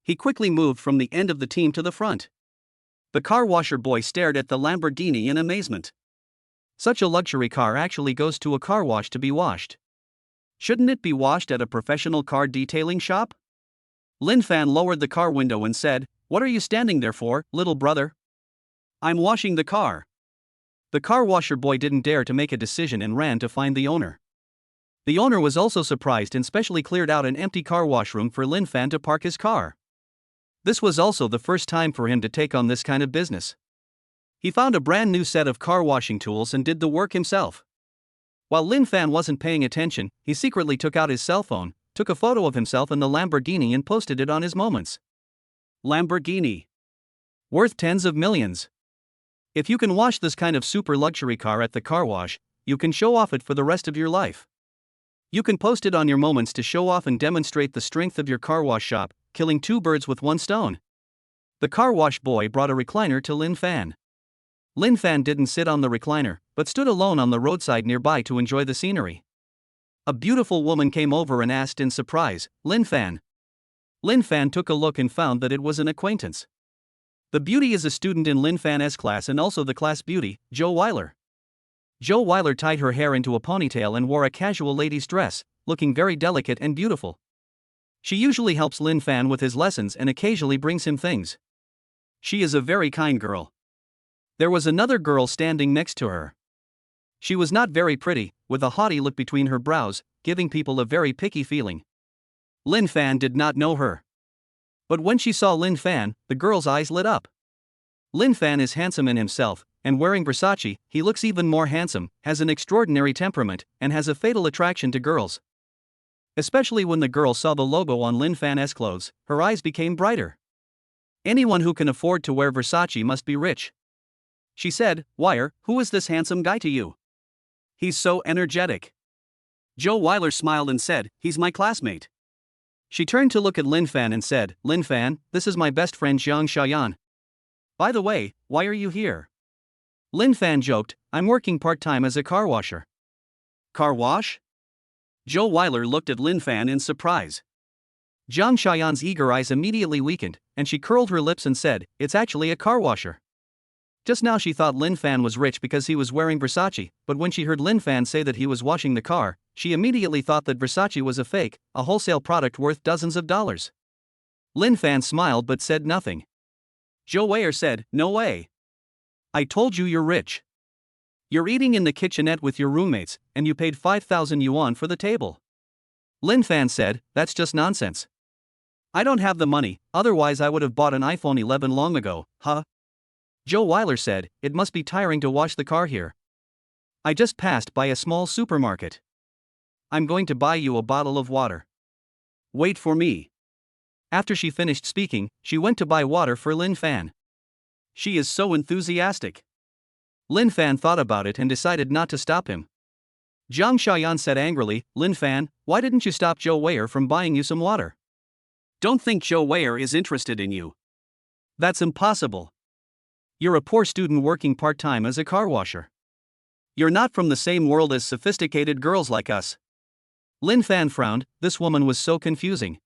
He quickly moved from the end of the team to the front. The car washer boy stared at the Lamborghini in amazement. Such a luxury car actually goes to a car wash to be washed. Shouldn't it be washed at a professional car detailing shop? Lin Fan lowered the car window and said, "What are you standing there for, little brother?" "I'm washing the car." The car washer boy didn't dare to make a decision and ran to find the owner. The owner was also surprised and specially cleared out an empty car wash room for Lin Fan to park his car. This was also the first time for him to take on this kind of business. He found a brand new set of car washing tools and did the work himself. While Lin Fan wasn't paying attention, he secretly took out his cell phone, took a photo of himself in the Lamborghini and posted it on his Moments. Lamborghini. Worth tens of millions. If you can wash this kind of super luxury car at the car wash, you can show off it for the rest of your life. You can post it on your Moments to show off and demonstrate the strength of your car wash shop, killing two birds with one stone. The car wash boy brought a recliner to Lin Fan. Lin Fan didn't sit on the recliner, but stood alone on the roadside nearby to enjoy the scenery. A beautiful woman came over and asked in surprise, "Lin Fan?" Lin Fan took a look and found that it was an acquaintance. The beauty is a student in Lin Fan's class and also the class beauty, Joe Weiler. Joe Weiler tied her hair into a ponytail and wore a casual lady's dress, looking very delicate and beautiful. She usually helps Lin Fan with his lessons and occasionally brings him things. She is a very kind girl. There was another girl standing next to her. She was not very pretty, with a haughty look between her brows, giving people a very picky feeling. Lin Fan did not know her. But when she saw Lin Fan, the girl's eyes lit up. Lin Fan is handsome in himself, and wearing Versace, he looks even more handsome, has an extraordinary temperament, and has a fatal attraction to girls. Especially when the girl saw the logo on Lin Fan's clothes, her eyes became brighter. Anyone who can afford to wear Versace must be rich. She said, "Wire, who is this handsome guy to you? He's so energetic." Joe Weiler smiled and said, "He's my classmate." She turned to look at Lin Fan and said, "Lin Fan, this is my best friend Jiang Xiaoyan. By the way, why are you here?" Lin Fan joked, I'm working part-time as a car washer. Car wash? Joe Weiler looked at Lin Fan in surprise. Jiang Xiaoyan's eager eyes immediately weakened, and she curled her lips and said, it's actually a car washer. Just now she thought Lin Fan was rich because he was wearing Versace, but when she heard Lin Fan say that he was washing the car, she immediately thought that Versace was a fake, a wholesale product worth dozens of dollars. Lin Fan smiled but said nothing. Joe Weiler said, no way. I told you you're rich. You're eating in the kitchenette with your roommates, and you paid 5,000 yuan for the table. Lin Fan said, that's just nonsense. I don't have the money, otherwise I would have bought an iPhone 11 long ago, huh? Joe Weiler said, it must be tiring to wash the car here. I just passed by a small supermarket. I'm going to buy you a bottle of water. Wait for me. After she finished speaking, she went to buy water for Lin Fan. She is so enthusiastic. Lin Fan thought about it and decided not to stop him. Jiang Xiaoyan said angrily, Lin Fan, why didn't you stop Joe Weiler from buying you some water? Don't think Joe Weiler is interested in you. That's impossible. You're a poor student working part-time as a car washer. You're not from the same world as sophisticated girls like us. Lin Fan frowned, this woman was so confusing.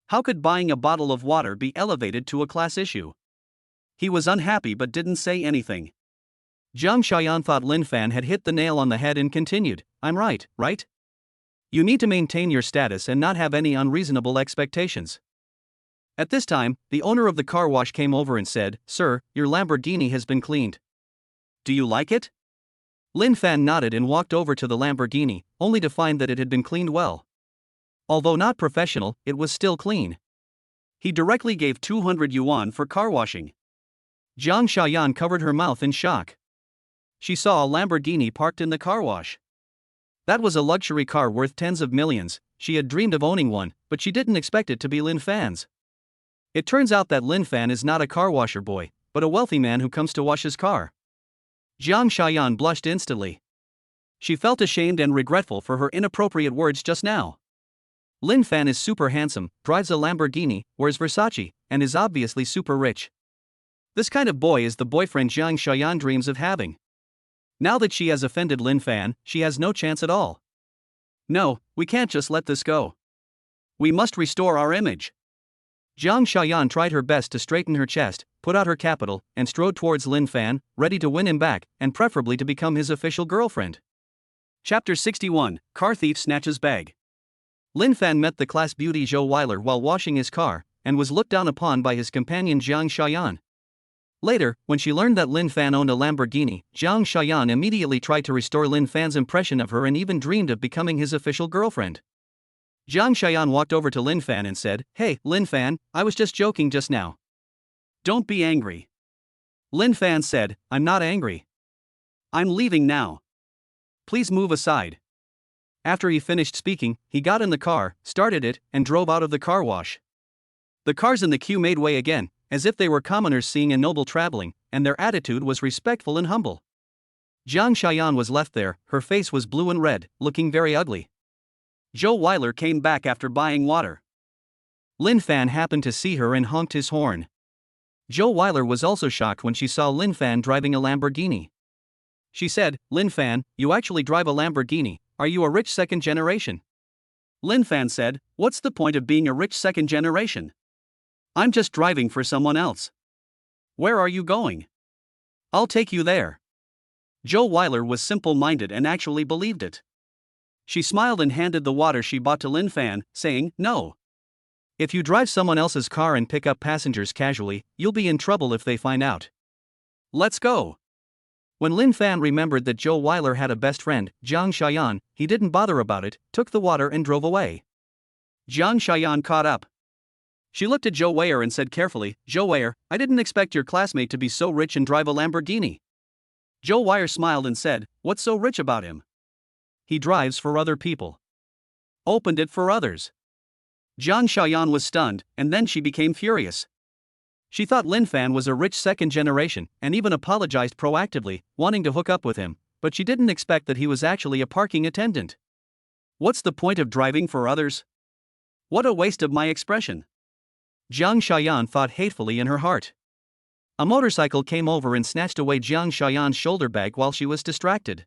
How could buying a bottle of water be elevated to a class issue? He was unhappy but didn't say anything. Jiang Xiaoyan thought Lin Fan had hit the nail on the head and continued, I'm right, right? You need to maintain your status and not have any unreasonable expectations. At this time, the owner of the car wash came over and said, Sir, your Lamborghini has been cleaned. Do you like it? Lin Fan nodded and walked over to the Lamborghini, only to find that it had been cleaned well. Although not professional, it was still clean. He directly gave 200 yuan for car washing. Jiang Xiaoyan covered her mouth in shock. She saw a Lamborghini parked in the car wash. That was a luxury car worth tens of millions. She had dreamed of owning one, but she didn't expect it to be Lin Fan's. It turns out that Lin Fan is not a car washer boy, but a wealthy man who comes to wash his car. Jiang Xiaoyan blushed instantly. She felt ashamed and regretful for her inappropriate words just now. Lin Fan is super handsome, drives a Lamborghini, wears Versace, and is obviously super rich. This kind of boy is the boyfriend Jiang Xiaoyan dreams of having. Now that she has offended Lin Fan, she has no chance at all. No, we can't just let this go. We must restore our image. Jiang Xiaoyan tried her best to straighten her chest, put out her capital, and strode towards Lin Fan, ready to win him back, and preferably to become his official girlfriend. Chapter 61, Car Thief Snatches Bag. Lin Fan met the class beauty Joe Weiler while washing his car, and was looked down upon by his companion Jiang Xiaoyan. Later, when she learned that Lin Fan owned a Lamborghini, Jiang Xiaoyan immediately tried to restore Lin Fan's impression of her and even dreamed of becoming his official girlfriend. Jiang Xiaoyan walked over to Lin Fan and said, Hey, Lin Fan, I was just joking just now. Don't be angry. Lin Fan said, I'm not angry. I'm leaving now. Please move aside. After he finished speaking, he got in the car, started it, and drove out of the car wash. The cars in the queue made way again, as if they were commoners seeing a noble traveling, and their attitude was respectful and humble. Jiang Xiaoyan was left there, her face was blue and red, looking very ugly. Joe Weiler came back after buying water. Lin Fan happened to see her and honked his horn. Joe Weiler was also shocked when she saw Lin Fan driving a Lamborghini. She said, Lin Fan, you actually drive a Lamborghini, are you a rich second generation? Lin Fan said, what's the point of being a rich second generation? I'm just driving for someone else. Where are you going? I'll take you there. Joe Weiler was simple-minded and actually believed it. She smiled and handed the water she bought to Lin Fan, saying, No. If you drive someone else's car and pick up passengers casually, you'll be in trouble if they find out. Let's go. When Lin Fan remembered that Joe Weiler had a best friend, Jiang Xiaoyan, he didn't bother about it, took the water and drove away. Jiang Xiaoyan caught up. She looked at Joe Weiler and said carefully, Joe Weiler, I didn't expect your classmate to be so rich and drive a Lamborghini. Joe Weiler smiled and said, What's so rich about him? He drives for other people. Opened it for others. Jiang Xiaoyan was stunned, and then she became furious. She thought Lin Fan was a rich second generation, and even apologized proactively, wanting to hook up with him, but she didn't expect that he was actually a parking attendant. What's the point of driving for others? What a waste of my expression. Jiang Xiaoyan thought hatefully in her heart. A motorcycle came over and snatched away Jiang Xiaoyan's shoulder bag while she was distracted.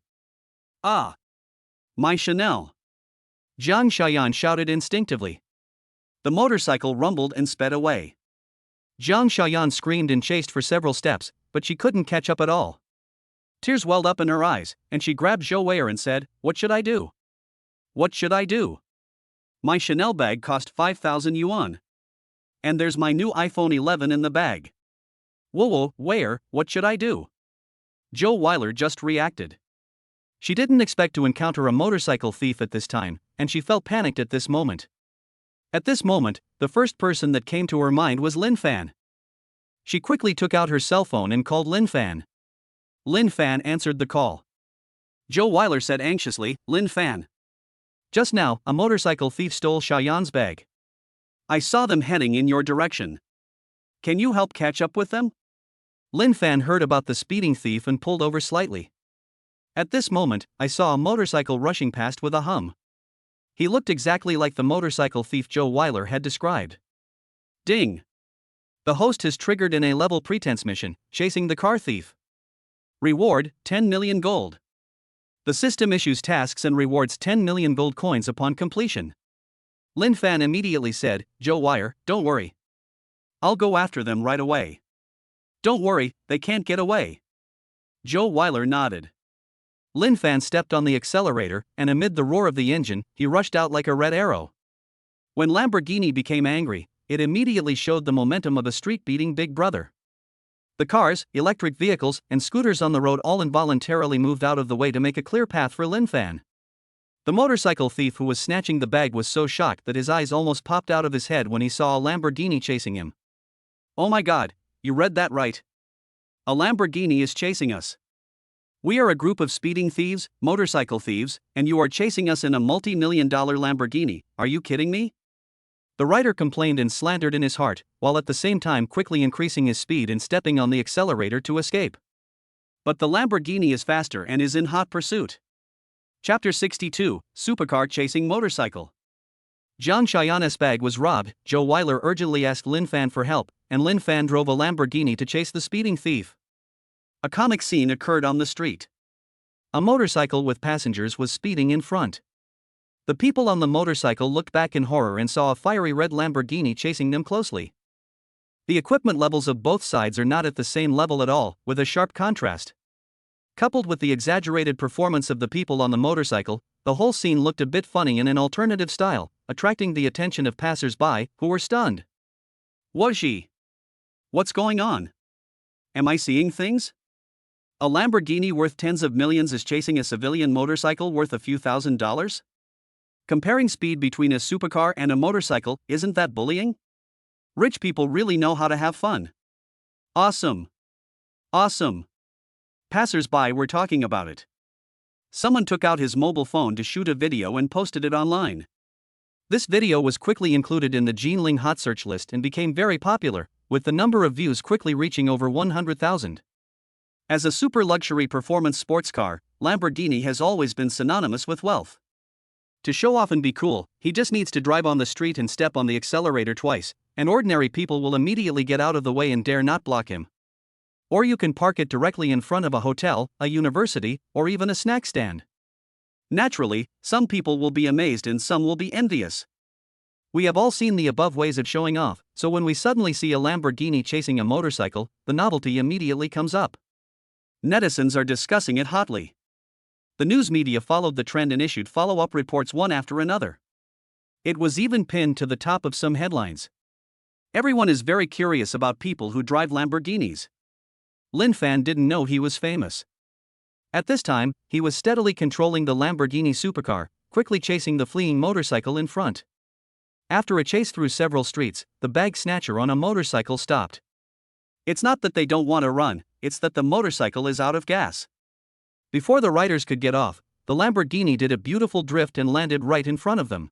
Ah! My Chanel! Jiang Xiaoyan shouted instinctively. The motorcycle rumbled and sped away. Jiang Xiaoyan screamed and chased for several steps, but she couldn't catch up at all. Tears welled up in her eyes, and she grabbed Zhou Wei'er and said, "What should I do? What should I do? My Chanel bag cost 5,000 yuan. And there's my new iPhone 11 in the bag. Whoa, Wei'er, what should I do?" Zhou Weiler just reacted. She didn't expect to encounter a motorcycle thief at this time, and she felt panicked at this moment. At this moment, the first person that came to her mind was Lin Fan. She quickly took out her cell phone and called Lin Fan. Lin Fan answered the call. Zhou Weiler said anxiously, "Lin Fan. Just now, a motorcycle thief stole Xiaoyan's bag. I saw them heading in your direction. Can you help catch up with them?" Lin Fan heard about the speeding thief and pulled over slightly. At this moment, I saw a motorcycle rushing past with a hum. He looked exactly like the motorcycle thief Zhou Weiler had described. Ding! The host has triggered an A-level pretense mission, chasing the car thief. Reward, 10 million gold. The system issues tasks and rewards 10 million gold coins upon completion. Lin Fan immediately said, "Zhou Weiler, don't worry. I'll go after them right away. Don't worry, they can't get away." Zhou Weiler nodded. Lin Fan stepped on the accelerator, and amid the roar of the engine, he rushed out like a red arrow. When Lamborghini became angry, it immediately showed the momentum of a street-beating big brother. The cars, electric vehicles, and scooters on the road all involuntarily moved out of the way to make a clear path for Lin Fan. The motorcycle thief who was snatching the bag was so shocked that his eyes almost popped out of his head when he saw a Lamborghini chasing him. "Oh my God, you read that right. A Lamborghini is chasing us. We are a group of speeding thieves, motorcycle thieves, and you are chasing us in a multi-million-dollar Lamborghini, are you kidding me?" The writer complained and slandered in his heart, while at the same time quickly increasing his speed and stepping on the accelerator to escape. But the Lamborghini is faster and is in hot pursuit. Chapter 62, Supercar Chasing Motorcycle. Jiang Xiaoyan's bag was robbed. Zhou Weiler urgently asked Lin Fan for help, and Lin Fan drove a Lamborghini to chase the speeding thief. A comic scene occurred on the street. A motorcycle with passengers was speeding in front. The people on the motorcycle looked back in horror and saw a fiery red Lamborghini chasing them closely. The equipment levels of both sides are not at the same level at all, with a sharp contrast. Coupled with the exaggerated performance of the people on the motorcycle, the whole scene looked a bit funny in an alternative style, attracting the attention of passers-by, who were stunned. Was she? What's going on? Am I seeing things? A Lamborghini worth tens of millions is chasing a civilian motorcycle worth a few $1,000s? Comparing speed between a supercar and a motorcycle, isn't that bullying? Rich people really know how to have fun. Awesome. Awesome. Passers-by were talking about it. Someone took out his mobile phone to shoot a video and posted it online. This video was quickly included in the Jinling Hot Search list and became very popular, with the number of views quickly reaching over 100,000. As a super luxury performance sports car, Lamborghini has always been synonymous with wealth. To show off and be cool, he just needs to drive on the street and step on the accelerator twice, and ordinary people will immediately get out of the way and dare not block him. Or you can park it directly in front of a hotel, a university, or even a snack stand. Naturally, some people will be amazed and some will be envious. We have all seen the above ways of showing off, so when we suddenly see a Lamborghini chasing a motorcycle, the novelty immediately comes up. Netizens are discussing it hotly. The news media followed the trend and issued follow-up reports one after another. It was even pinned to the top of some headlines. Everyone is very curious about people who drive Lamborghinis. Lin Fan didn't know he was famous. At this time, he was steadily controlling the Lamborghini supercar, quickly chasing the fleeing motorcycle in front. After a chase through several streets, the bag snatcher on a motorcycle stopped. It's not that they don't want to run, it's that the motorcycle is out of gas. Before the riders could get off, the Lamborghini did a beautiful drift and landed right in front of them.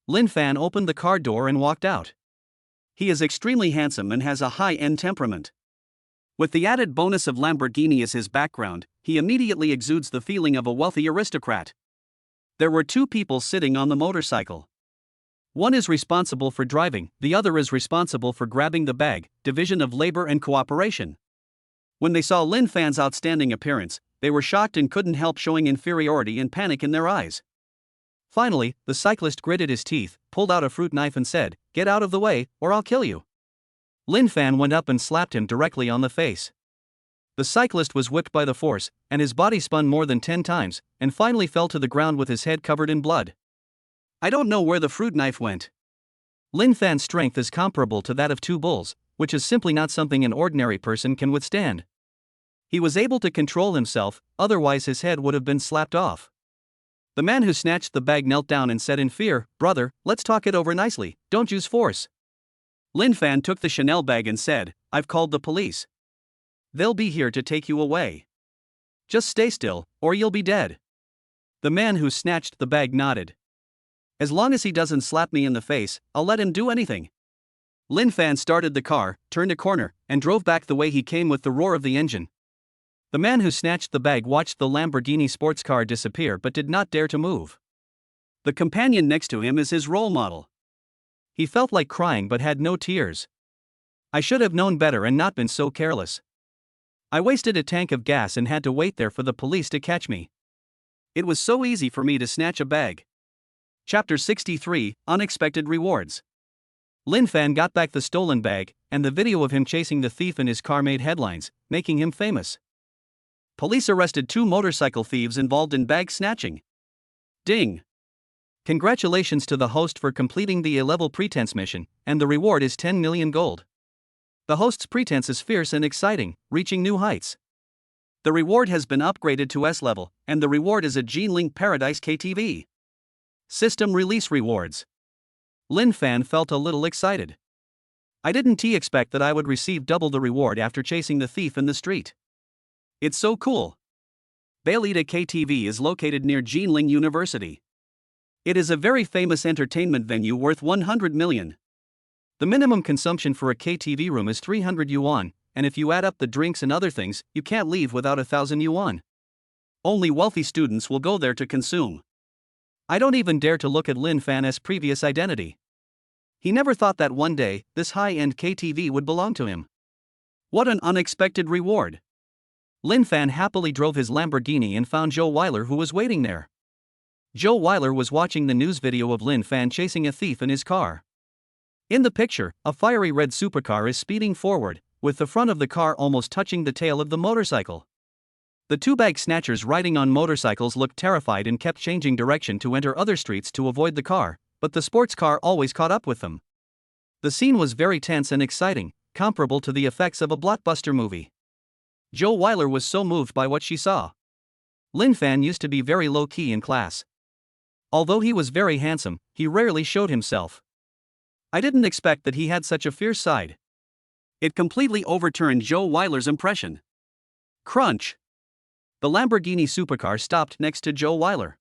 Lin Fan opened the car door and walked out. He is extremely handsome and has a high-end temperament. With the added bonus of Lamborghini as his background, he immediately exudes the feeling of a wealthy aristocrat. There were two people sitting on the motorcycle. One is responsible for driving, the other is responsible for grabbing the bag, division of labor and cooperation. When they saw Lin Fan's outstanding appearance, they were shocked and couldn't help showing inferiority and panic in their eyes. Finally, the cyclist gritted his teeth, pulled out a fruit knife and said, "Get out of the way, or I'll kill you." Lin Fan went up and slapped him directly on the face. The cyclist was whipped by the force, and his body spun more than 10 times, and finally fell to the ground with his head covered in blood. I don't know where the fruit knife went. Lin Fan's strength is comparable to that of 2 bulls, which is simply not something an ordinary person can withstand. He was able to control himself, otherwise his head would have been slapped off. The man who snatched the bag knelt down and said in fear, "Brother, let's talk it over nicely, don't use force." Lin Fan took the Chanel bag and said, "I've called the police. They'll be here to take you away. Just stay still, or you'll be dead." The man who snatched the bag nodded. "As long as he doesn't slap me in the face, I'll let him do anything." Lin Fan started the car, turned a corner, and drove back the way he came with the roar of the engine. The man who snatched the bag watched the Lamborghini sports car disappear but did not dare to move. The companion next to him is his role model. He felt like crying but had no tears. "I should have known better and not been so careless. I wasted a tank of gas and had to wait there for the police to catch me. It was so easy for me to snatch a bag." Chapter 63, Unexpected Rewards. Lin Fan got back the stolen bag, and the video of him chasing the thief in his car made headlines, making him famous. Police arrested 2 motorcycle thieves involved in bag snatching. Ding! Congratulations to the host for completing the A-level pretense mission, and the reward is 10 million gold. The host's pretense is fierce and exciting, reaching new heights. The reward has been upgraded to S-level, and the reward is a Gene-Link Paradise KTV. System release rewards. Lin Fan felt a little excited. "I didn't expect that I would receive double the reward after chasing the thief in the street. It's so cool." Bailita KTV is located near Gene-Ling University. It is a very famous entertainment venue worth 100 million. The minimum consumption for a KTV room is 300 yuan, and if you add up the drinks and other things, you can't leave without 1,000 yuan. Only wealthy students will go there to consume. I don't even dare to look at Lin Fan's previous identity. He never thought that one day, this high-end KTV would belong to him. What an unexpected reward. Lin Fan happily drove his Lamborghini and found Joe Weiler, who was waiting there. Joe Weiler was watching the news video of Lin Fan chasing a thief in his car. In the picture, a fiery red supercar is speeding forward, with the front of the car almost touching the tail of the motorcycle. The 2 bag snatchers riding on motorcycles looked terrified and kept changing direction to enter other streets to avoid the car, but the sports car always caught up with them. The scene was very tense and exciting, comparable to the effects of a blockbuster movie. Joe Weiler was so moved by what she saw. Lin Fan used to be very low-key in class. Although he was very handsome, he rarely showed himself. I didn't expect that he had such a fierce side. It completely overturned Joe Weiler's impression. Crunch! The Lamborghini supercar stopped next to Joe Weiler.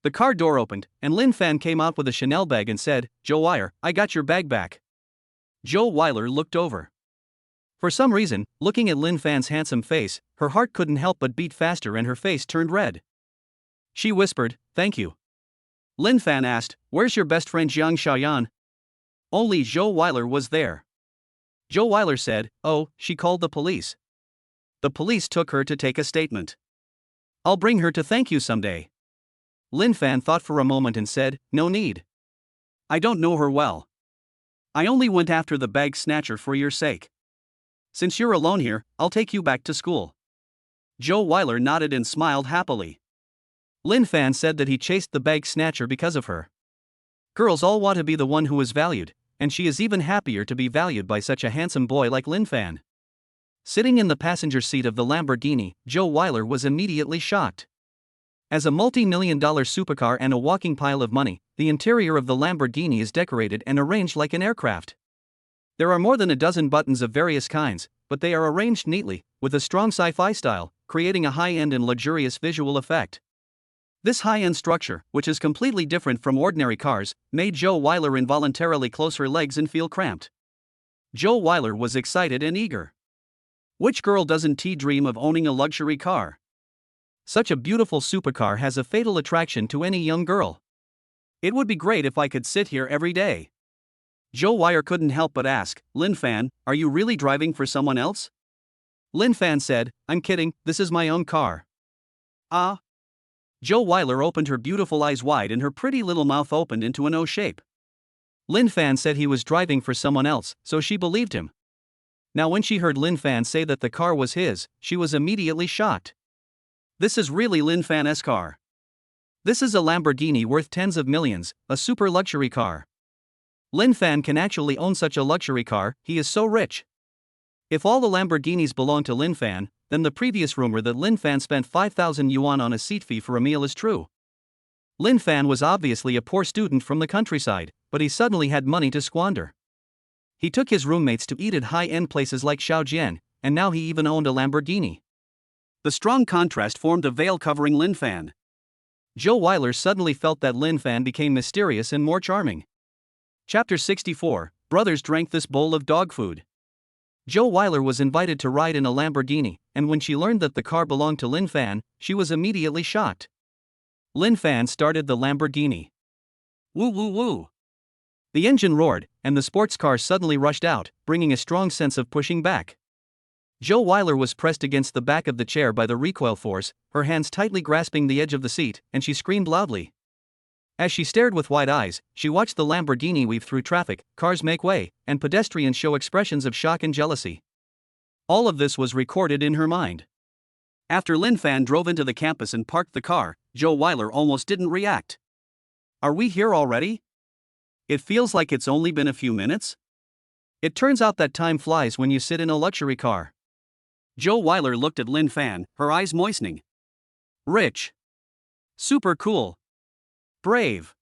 The car door opened, and Lin Fan came out with a Chanel bag and said, "Joe Weiler, I got your bag back." Joe Weiler looked over. For some reason, looking at Lin Fan's handsome face, her heart couldn't help but beat faster and her face turned red. She whispered, "Thank you." Lin Fan asked, "Where's your best friend Jiang Xiaoyan?" Only Joe Weiler was there. Joe Weiler said, "Oh, she called the police. The police took her to take a statement. I'll bring her to thank you someday." Lin Fan thought for a moment and said, "No need. I don't know her well. I only went after the bag snatcher for your sake. Since you're alone here, I'll take you back to school." Joe Weiler nodded and smiled happily. Lin Fan said that he chased the bag snatcher because of her. Girls all want to be the one who is valued, and she is even happier to be valued by such a handsome boy like Lin Fan. Sitting in the passenger seat of the Lamborghini, Joe Weiler was immediately shocked. As a multi-million-dollar supercar and a walking pile of money, the interior of the Lamborghini is decorated and arranged like an aircraft. There are more than a dozen buttons of various kinds, but they are arranged neatly, with a strong sci-fi style, creating a high-end and luxurious visual effect. This high-end structure, which is completely different from ordinary cars, made Joe Weiler involuntarily close her legs and feel cramped. Joe Weiler was excited and eager. Which girl doesn't dream of owning a luxury car? Such a beautiful supercar has a fatal attraction to any young girl. It would be great if I could sit here every day. Joe Wire couldn't help but ask, Lin Fan, are you really driving for someone else? Lin Fan said, I'm kidding, this is my own car. Ah? Joe Weiler opened her beautiful eyes wide and her pretty little mouth opened into an O shape. Lin Fan said he was driving for someone else, so she believed him. Now when she heard Lin Fan say that the car was his, she was immediately shocked. This is really Lin Fan's car. This is a Lamborghini worth tens of millions, a super luxury car. Lin Fan can actually own such a luxury car, he is so rich. If all the Lamborghinis belong to Lin Fan, then the previous rumor that Lin Fan spent 5,000 yuan on a seat fee for a meal is true. Lin Fan was obviously a poor student from the countryside, but he suddenly had money to squander. He took his roommates to eat at high-end places like Shaojian, and now he even owned a Lamborghini. The strong contrast formed a veil covering Lin Fan. Joe Weiler suddenly felt that Lin Fan became mysterious and more charming. Chapter 64, Brothers drank this bowl of dog food. Joe Weiler was invited to ride in a Lamborghini, and when she learned that the car belonged to Lin Fan, she was immediately shocked. Lin Fan started the Lamborghini. Woo woo woo! The engine roared, and the sports car suddenly rushed out, bringing a strong sense of pushing back. Joe Weiler was pressed against the back of the chair by the recoil force, her hands tightly grasping the edge of the seat, and she screamed loudly. As she stared with wide eyes, she watched the Lamborghini weave through traffic, cars make way, and pedestrians show expressions of shock and jealousy. All of this was recorded in her mind. After Lin Fan drove into the campus and parked the car, Joe Weiler almost didn't react. Are we here already? It feels like it's only been a few minutes. It turns out that time flies when you sit in a luxury car. Joe Weiler looked at Lin Fan, her eyes moistening. Rich. Super cool. Brave.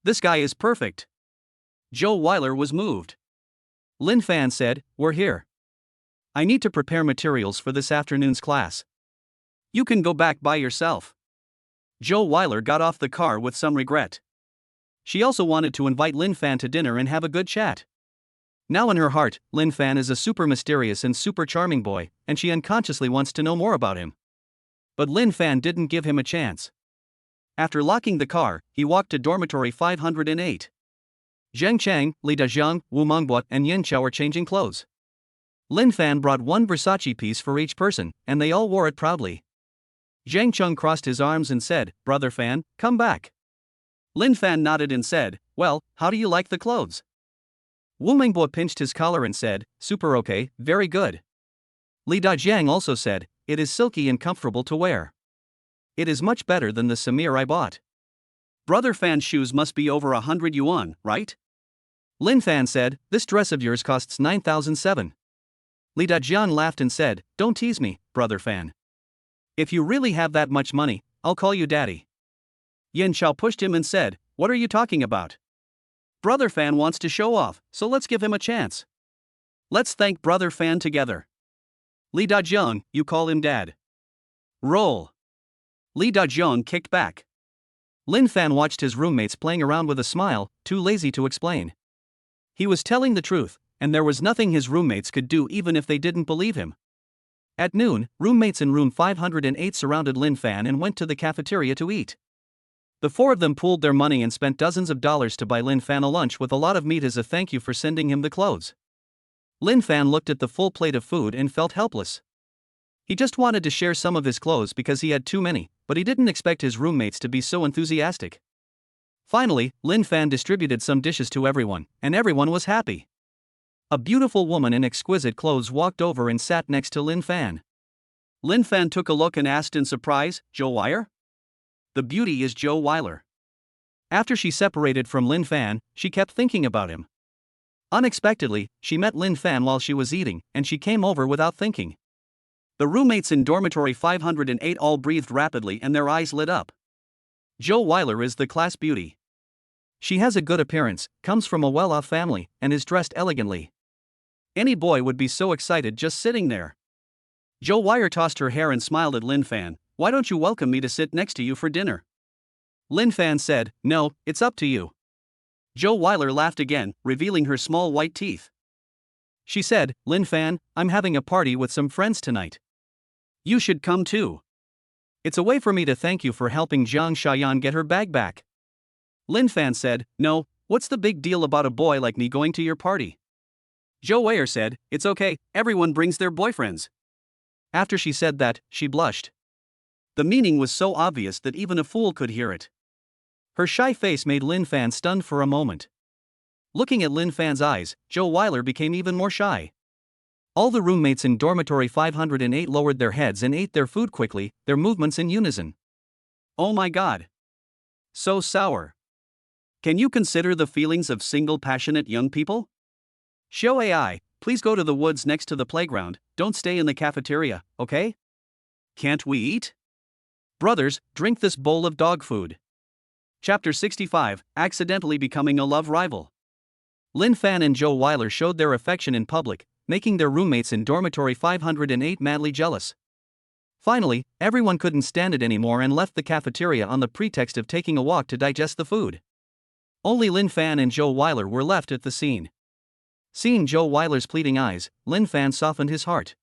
This guy is perfect. Joe Weiler was moved. Lin Fan said, we're here. I need to prepare materials for this afternoon's class. You can go back by yourself. Joe Weiler got off the car with some regret. She also wanted to invite Lin Fan to dinner and have a good chat. Now in her heart, Lin Fan is a super mysterious and super charming boy, and she unconsciously wants to know more about him. But Lin Fan didn't give him a chance. After locking the car, he walked to dormitory 508. Zheng Chang, Li Dajiang, Wu Mengbo, and Yin Chao were changing clothes. Lin Fan brought one Versace piece for each person, and they all wore it proudly. Zheng Chang crossed his arms and said, Brother Fan, come back. Lin Fan nodded and said, well, how do you like the clothes? Wu Mengbo pinched his collar and said, super okay, very good. Li Dajiang also said, it is silky and comfortable to wear. It is much better than the Samir I bought. Brother Fan's shoes must be over 100 yuan, right? Lin Fan said, this dress of yours costs 9,007. Li Dajiang laughed and said, don't tease me, Brother Fan. If you really have that much money, I'll call you daddy. Yin Chao pushed him and said, what are you talking about? Brother Fan wants to show off, so let's give him a chance. Let's thank Brother Fan together. Li Dajiang, you call him dad. Roll. Li Dajiang kicked back. Lin Fan watched his roommates playing around with a smile, too lazy to explain. He was telling the truth, and there was nothing his roommates could do even if they didn't believe him. At noon, roommates in room 508 surrounded Lin Fan and went to the cafeteria to eat. The four of them pooled their money and spent dozens of dollars to buy Lin Fan a lunch with a lot of meat as a thank you for sending him the clothes. Lin Fan looked at the full plate of food and felt helpless. He just wanted to share some of his clothes because he had too many, but he didn't expect his roommates to be so enthusiastic. Finally, Lin Fan distributed some dishes to everyone, and everyone was happy. A beautiful woman in exquisite clothes walked over and sat next to Lin Fan. Lin Fan took a look and asked in surprise, Joe Weiler? The beauty is Joe Weiler. After she separated from Lin Fan, she kept thinking about him. Unexpectedly, she met Lin Fan while she was eating, and she came over without thinking. The roommates in dormitory 508 all breathed rapidly and their eyes lit up. Joe Weiler is the class beauty. She has a good appearance, comes from a well-off family, and is dressed elegantly. Any boy would be so excited just sitting there. Joe Weiler tossed her hair and smiled at Lin Fan. Why don't you welcome me to sit next to you for dinner? Lin Fan said, no, it's up to you. Joe Weiler laughed again, revealing her small white teeth. She said, Lin Fan, I'm having a party with some friends tonight. You should come too. It's a way for me to thank you for helping Jiang Shayan get her bag back. Lin Fan said, "No, what's the big deal about a boy like me going to your party?" Zhou Wei'er said, "It's okay, everyone brings their boyfriends." After she said that, she blushed. The meaning was so obvious that even a fool could hear it. Her shy face made Lin Fan stunned for a moment. Looking at Lin Fan's eyes, Zhou Weiler became even more shy. All the roommates in dormitory 508 lowered their heads and ate their food quickly, their movements in unison. Oh my god. So sour. Can you consider the feelings of single passionate young people? Show AI, please go to the woods next to the playground, don't stay in the cafeteria, okay? Can't we eat? Brothers, drink this bowl of dog food. Chapter 65, Accidentally Becoming a Love Rival. Lin Fan and Zhou Weiler showed their affection in public, making their roommates in dormitory 508 madly jealous. Finally, everyone couldn't stand it anymore and left the cafeteria on the pretext of taking a walk to digest the food. Only Lin Fan and Zhou Weiler were left at the scene. Seeing Zhou Weiler's pleading eyes, Lin Fan softened his heart.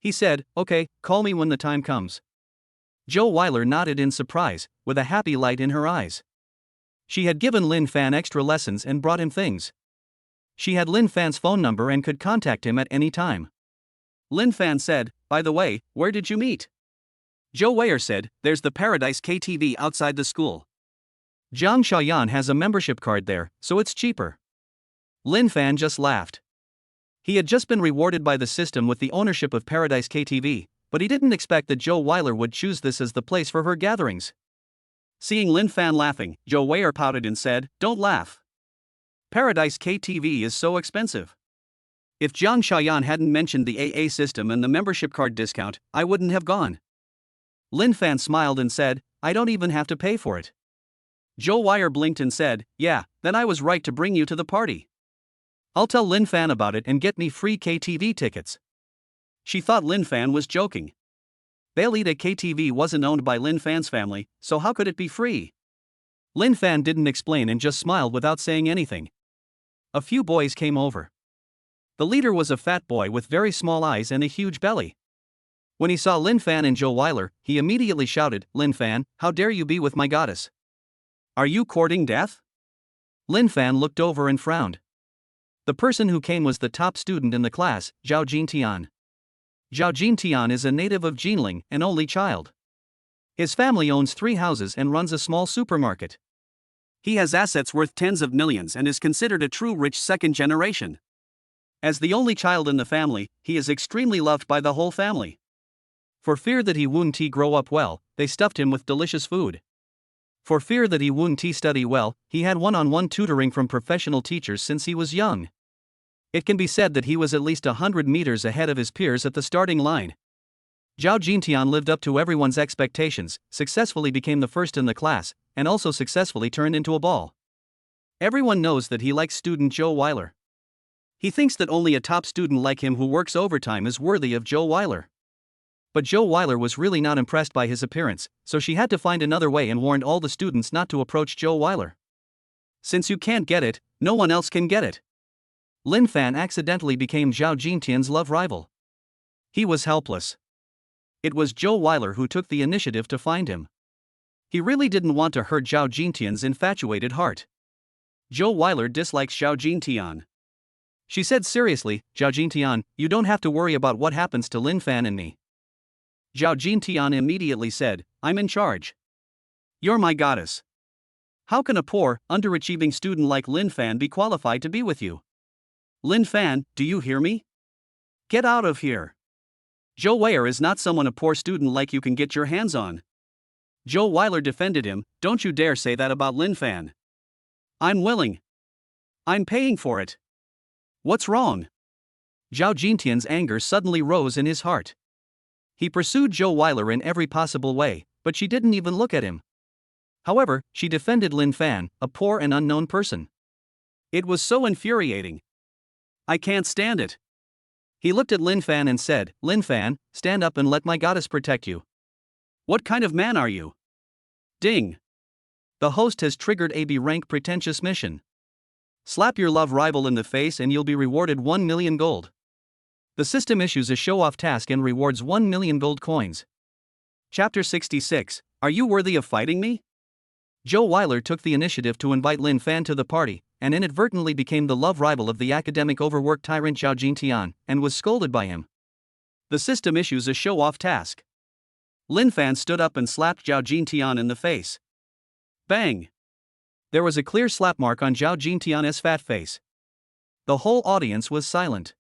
He said, "Okay, call me when the time comes." Zhou Weiler nodded in surprise, with a happy light in her eyes. She had given Lin Fan extra lessons and brought him things. She had Lin Fan's phone number and could contact him at any time. Lin Fan said, "By the way, where did you meet?" Zhou Weier said, "There's the Paradise KTV outside the school. Jiang Xiaoyan has a membership card there, so it's cheaper." Lin Fan just laughed. He had just been rewarded by the system with the ownership of Paradise KTV, but he didn't expect that Zhou Weiler would choose this as the place for her gatherings. Seeing Lin Fan laughing, Zhou Weier pouted and said, "Don't laugh. Paradise KTV is so expensive. If Jiang Xiaoyan hadn't mentioned the AA system and the membership card discount, I wouldn't have gone." Lin Fan smiled and said, "I don't even have to pay for it." Zhou Weier blinked and said, "Yeah, then I was right to bring you to the party. I'll tell Lin Fan about it and get me free KTV tickets." She thought Lin Fan was joking. Bailita KTV wasn't owned by Lin Fan's family, so how could it be free? Lin Fan didn't explain and just smiled without saying anything. A few boys came over. The leader was a fat boy with very small eyes and a huge belly. When he saw Lin Fan and Zhou Weiler, he immediately shouted, "Lin Fan, how dare you be with my goddess? Are you courting death?" Lin Fan looked over and frowned. The person who came was the top student in the class, Zhao Jintian. Zhao Jintian is a native of Jinling, an only child. His family owns 3 houses and runs a small supermarket. He has assets worth tens of millions and is considered a true rich second generation. As the only child in the family, he is extremely loved by the whole family. For fear that he wouldn't grow up well, they stuffed him with delicious food. For fear that he wouldn't study well, he had one-on-one tutoring from professional teachers since he was young. It can be said that he was at least 100 meters ahead of his peers at the starting line. Zhao Jintian lived up to everyone's expectations, successfully became the first in the class, and also successfully turned into a ball. Everyone knows that he likes student Zhou Weiler. He thinks that only a top student like him who works overtime is worthy of Zhou Weiler. But Zhou Weiler was really not impressed by his appearance, so she had to find another way and warned all the students not to approach Zhou Weiler. Since you can't get it, no one else can get it. Lin Fan accidentally became Zhao Jintian's love rival. He was helpless. It was Zhou Weiler who took the initiative to find him. He really didn't want to hurt Zhao Jintian's infatuated heart. Zhou Weiler dislikes Zhao Jintian. She said seriously, "Zhao Jintian, you don't have to worry about what happens to Lin Fan and me." Zhao Jintian immediately said, "I'm in charge. You're my goddess. How can a poor, underachieving student like Lin Fan be qualified to be with you? Lin Fan, do you hear me? Get out of here. Zhou Weier is not someone a poor student like you can get your hands on." Zhou Weiler defended him, "Don't you dare say that about Lin Fan. I'm willing. I'm paying for it. What's wrong?" Zhao Jintian's anger suddenly rose in his heart. He pursued Zhou Weiler in every possible way, but she didn't even look at him. However, she defended Lin Fan, a poor and unknown person. It was so infuriating. I can't stand it. He looked at Lin Fan and said, "Lin Fan, stand up and let my goddess protect you." What kind of man are you? Ding. The host has triggered a B rank pretentious mission. Slap your love rival in the face and you'll be rewarded 1 million gold. The system issues a show-off task and rewards 1 million gold coins. Chapter 66, Are you worthy of fighting me? Joe Weiler took the initiative to invite Lin Fan to the party, and inadvertently became the love rival of the academic overworked tyrant Zhao Jintian, and was scolded by him. The system issues a show-off task. Lin Fan stood up and slapped Zhao Jintian in the face. Bang! There was a clear slap mark on Zhao Jintian's fat face. The whole audience was silent.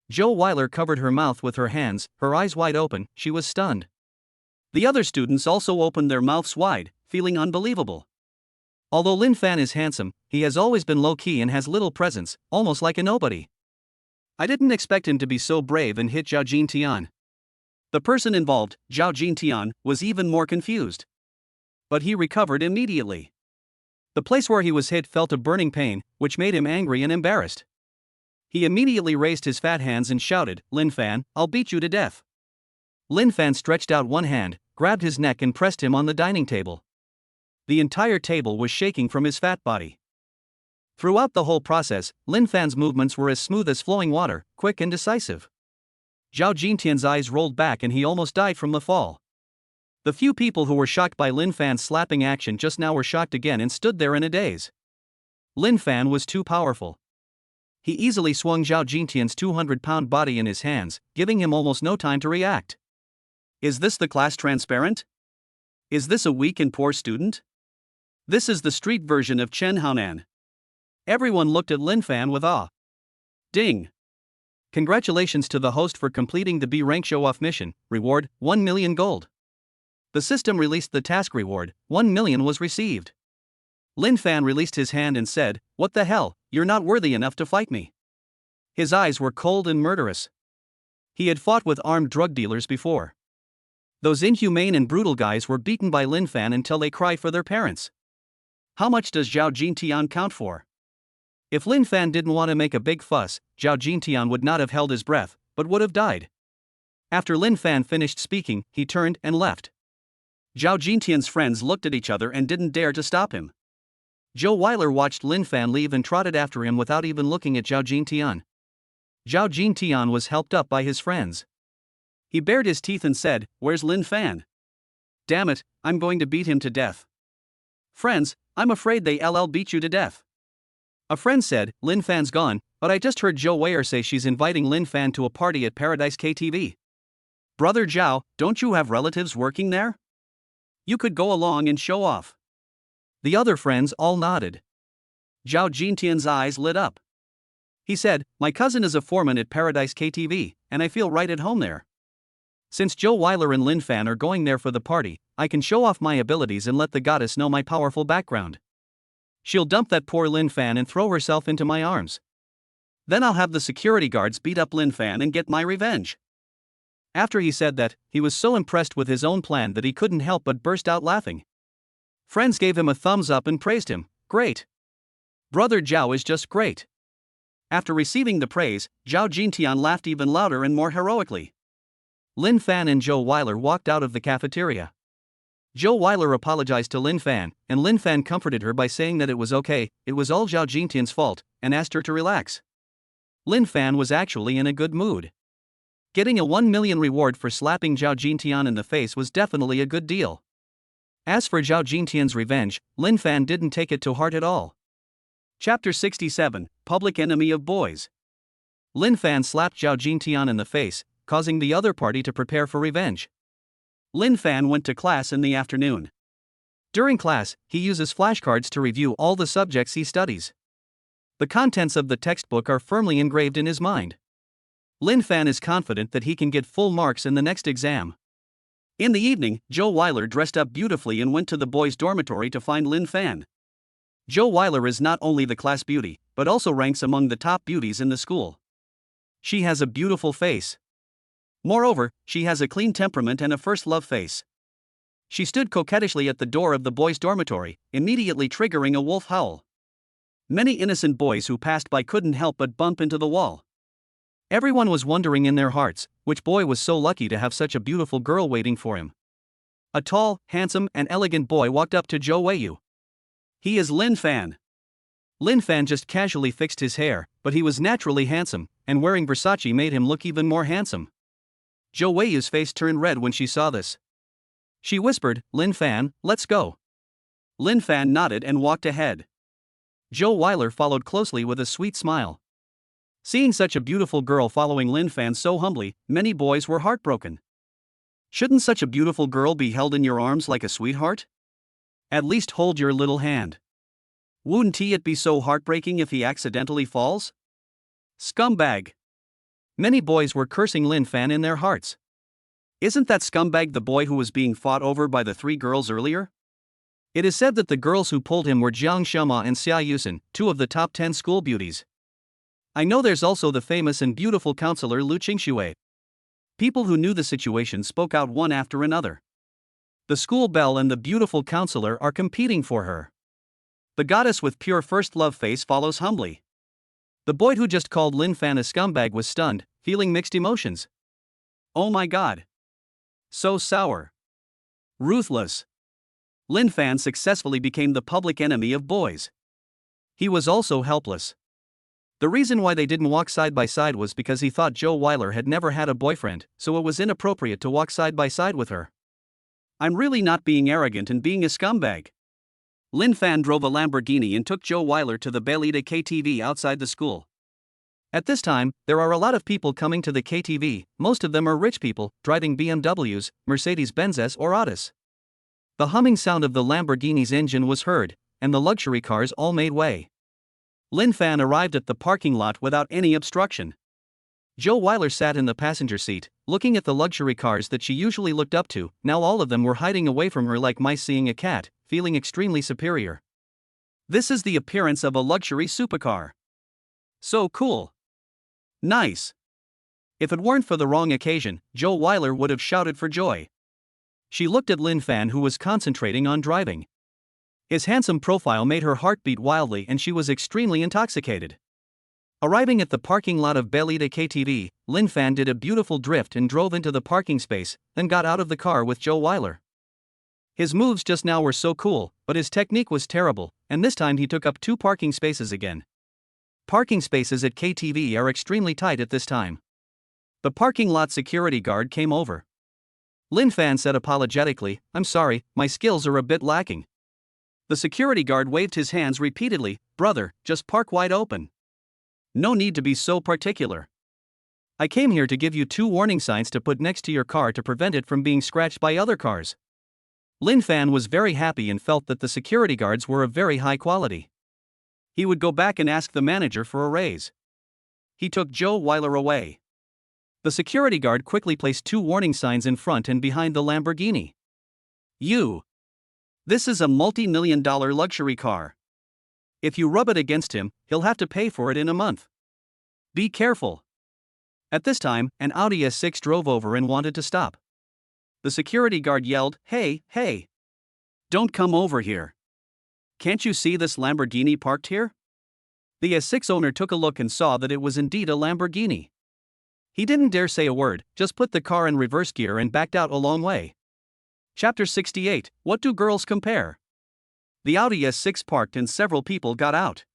Joe Weiler covered her mouth with her hands, her eyes wide open, she was stunned. The other students also opened their mouths wide, feeling unbelievable. Although Lin Fan is handsome, he has always been low-key and has little presence, almost like a nobody. I didn't expect him to be so brave and hit Zhao Jintian. The person involved, Zhao Jintian, was even more confused. But he recovered immediately. The place where he was hit felt a burning pain, which made him angry and embarrassed. He immediately raised his fat hands and shouted, "Lin Fan, I'll beat you to death." Lin Fan stretched out one hand, grabbed his neck and pressed him on the dining table. The entire table was shaking from his fat body. Throughout the whole process, Lin Fan's movements were as smooth as flowing water, quick and decisive. Zhao Jintian's eyes rolled back and he almost died from the fall. The few people who were shocked by Lin Fan's slapping action just now were shocked again and stood there in a daze. Lin Fan was too powerful. He easily swung Zhao Jintian's 200-pound body in his hands, giving him almost no time to react. Is this the class transparent? Is this a weak and poor student? This is the street version of Chen Haonan. Everyone looked at Lin Fan with awe. Ding! Congratulations to the host for completing the B-rank show-off mission, reward, 1 million gold. The system released the task reward, 1 million was received. Lin Fan released his hand and said, "What the hell, you're not worthy enough to fight me." His eyes were cold and murderous. He had fought with armed drug dealers before. Those inhumane and brutal guys were beaten by Lin Fan until they cried for their parents. How much does Zhao Jintian count for? If Lin Fan didn't want to make a big fuss, Zhao Jintian would not have held his breath, but would have died. After Lin Fan finished speaking, he turned and left. Zhao Jintian's friends looked at each other and didn't dare to stop him. Joe Weiler watched Lin Fan leave and trotted after him without even looking at Zhao Jintian. Zhao Jintian was helped up by his friends. He bared his teeth and said, "Where's Lin Fan? Damn it, I'm going to beat him to death." "Friends, I'm afraid they'll beat you to death." A friend said, "Lin Fan's gone, but I just heard Joe Weiler say she's inviting Lin Fan to a party at Paradise KTV. Brother Zhao, don't you have relatives working there? You could go along and show off." The other friends all nodded. Zhao Jintian's eyes lit up. He said, "My cousin is a foreman at Paradise KTV, and I feel right at home there. Since Joe Weiler and Lin Fan are going there for the party, I can show off my abilities and let the goddess know my powerful background. She'll dump that poor Lin Fan and throw herself into my arms. Then I'll have the security guards beat up Lin Fan and get my revenge." After he said that, he was so impressed with his own plan that he couldn't help but burst out laughing. Friends gave him a thumbs up and praised him. "Great. Brother Zhao is just great." After receiving the praise, Zhao Jintian laughed even louder and more heroically. Lin Fan and Joe Weiler walked out of the cafeteria. Joe Weiler apologized to Lin Fan, and Lin Fan comforted her by saying that it was okay, it was all Zhao Jintian's fault, and asked her to relax. Lin Fan was actually in a good mood. Getting a 1 million reward for slapping Zhao Jintian in the face was definitely a good deal. As for Zhao Jintian's revenge, Lin Fan didn't take it to heart at all. Chapter 67, Public Enemy of Boys. Lin Fan slapped Zhao Jintian in the face, causing the other party to prepare for revenge. Lin Fan went to class in the afternoon. During class, he uses flashcards to review all the subjects he studies. The contents of the textbook are firmly engraved in his mind. Lin Fan is confident that he can get full marks in the next exam. In the evening, Joe Weiler dressed up beautifully and went to the boys' dormitory to find Lin Fan. Joe Weiler is not only the class beauty, but also ranks among the top beauties in the school. She has a beautiful face. Moreover, she has a clean temperament and a first love face. She stood coquettishly at the door of the boys' dormitory, immediately triggering a wolf howl. Many innocent boys who passed by couldn't help but bump into the wall. Everyone was wondering in their hearts, which boy was so lucky to have such a beautiful girl waiting for him. A tall, handsome, and elegant boy walked up to Zhou Weiyu. He is Lin Fan. Lin Fan just casually fixed his hair, but he was naturally handsome, and wearing Versace made him look even more handsome. Zhou Weiyu's face turned red when she saw this. She whispered, "Lin Fan, let's go." Lin Fan nodded and walked ahead. Joe Weiler followed closely with a sweet smile. Seeing such a beautiful girl following Lin Fan so humbly, many boys were heartbroken. Shouldn't such a beautiful girl be held in your arms like a sweetheart? At least hold your little hand. Wouldn't it be so heartbreaking if he accidentally falls? Scumbag. Many boys were cursing Lin Fan in their hearts. Isn't that scumbag the boy who was being fought over by the 3 girls earlier? It is said that the girls who pulled him were Jiang Shema and Xia Yusen, 2 of the top 10 school beauties. I know there's also the famous and beautiful counselor Lu Qingshui. People who knew the situation spoke out one after another. The school belle and the beautiful counselor are competing for her. The goddess with pure first love face follows humbly. The boy who just called Lin Fan a scumbag was stunned, feeling mixed emotions. Oh my god. So sour. Ruthless. Lin Fan successfully became the public enemy of boys. He was also helpless. The reason why they didn't walk side by side was because he thought Joe Weiler had never had a boyfriend, so it was inappropriate to walk side by side with her. I'm really not being arrogant and being a scumbag. Lin Fan drove a Lamborghini and took Joe Weiler to the Belita KTV outside the school. At this time, there are a lot of people coming to the KTV, most of them are rich people, driving BMWs, Mercedes-Benzes or Autos. The humming sound of the Lamborghini's engine was heard, and the luxury cars all made way. Lin Fan arrived at the parking lot without any obstruction. Joe Weiler sat in the passenger seat, looking at the luxury cars that she usually looked up to. Now all of them were hiding away from her like mice seeing a cat, feeling extremely superior. This is the appearance of a luxury supercar. So cool. Nice. If it weren't for the wrong occasion, Joe Weiler would have shouted for joy. She looked at Lin Fan, who was concentrating on driving. His handsome profile made her heart beat wildly and she was extremely intoxicated. Arriving at the parking lot of Belita KTV, Lin Fan did a beautiful drift and drove into the parking space, then got out of the car with Joe Weiler. His moves just now were so cool, but his technique was terrible, and this time he took up 2 parking spaces again. Parking spaces at KTV are extremely tight at this time. The parking lot security guard came over. Lin Fan said apologetically, "I'm sorry, my skills are a bit lacking." The security guard waved his hands repeatedly, "Brother, just park wide open. No need to be so particular. I came here to give you 2 warning signs to put next to your car to prevent it from being scratched by other cars." Lin Fan was very happy and felt that the security guards were of very high quality. He would go back and ask the manager for a raise. He took Joe Weiler away. The security guard quickly placed 2 warning signs in front and behind the Lamborghini. This is a multi-million-dollar luxury car. If you rub it against him, he'll have to pay for it in a month. Be careful. At this time, an Audi S6 drove over and wanted to stop. The security guard yelled, Hey! Don't come over here. Can't you see this Lamborghini parked here?" The S6 owner took a look and saw that it was indeed a Lamborghini. He didn't dare say a word, just put the car in reverse gear and backed out a long way. Chapter 68, What do girls compare? The Audi S6 parked and several people got out.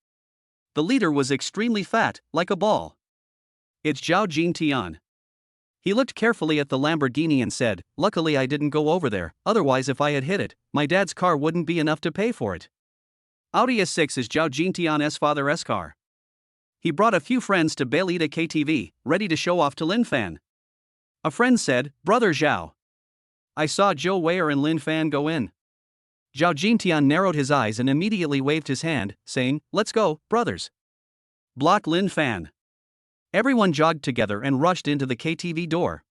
The leader was extremely fat, like a ball. It's Zhao Jingtian. He looked carefully at the Lamborghini and said, "Luckily I didn't go over there, otherwise if I had hit it, my dad's car wouldn't be enough to pay for it." Audi S6 is Zhao Jingtian's father's car. He brought a few friends to Belita KTV, ready to show off to Lin Fan. A friend said, "Brother Zhao, I saw Joe Weiler and Lin Fan go in." Zhao Jingtian narrowed his eyes and immediately waved his hand, saying, "Let's go, brothers." Block Lin Fan. Everyone jogged together and rushed into the KTV door.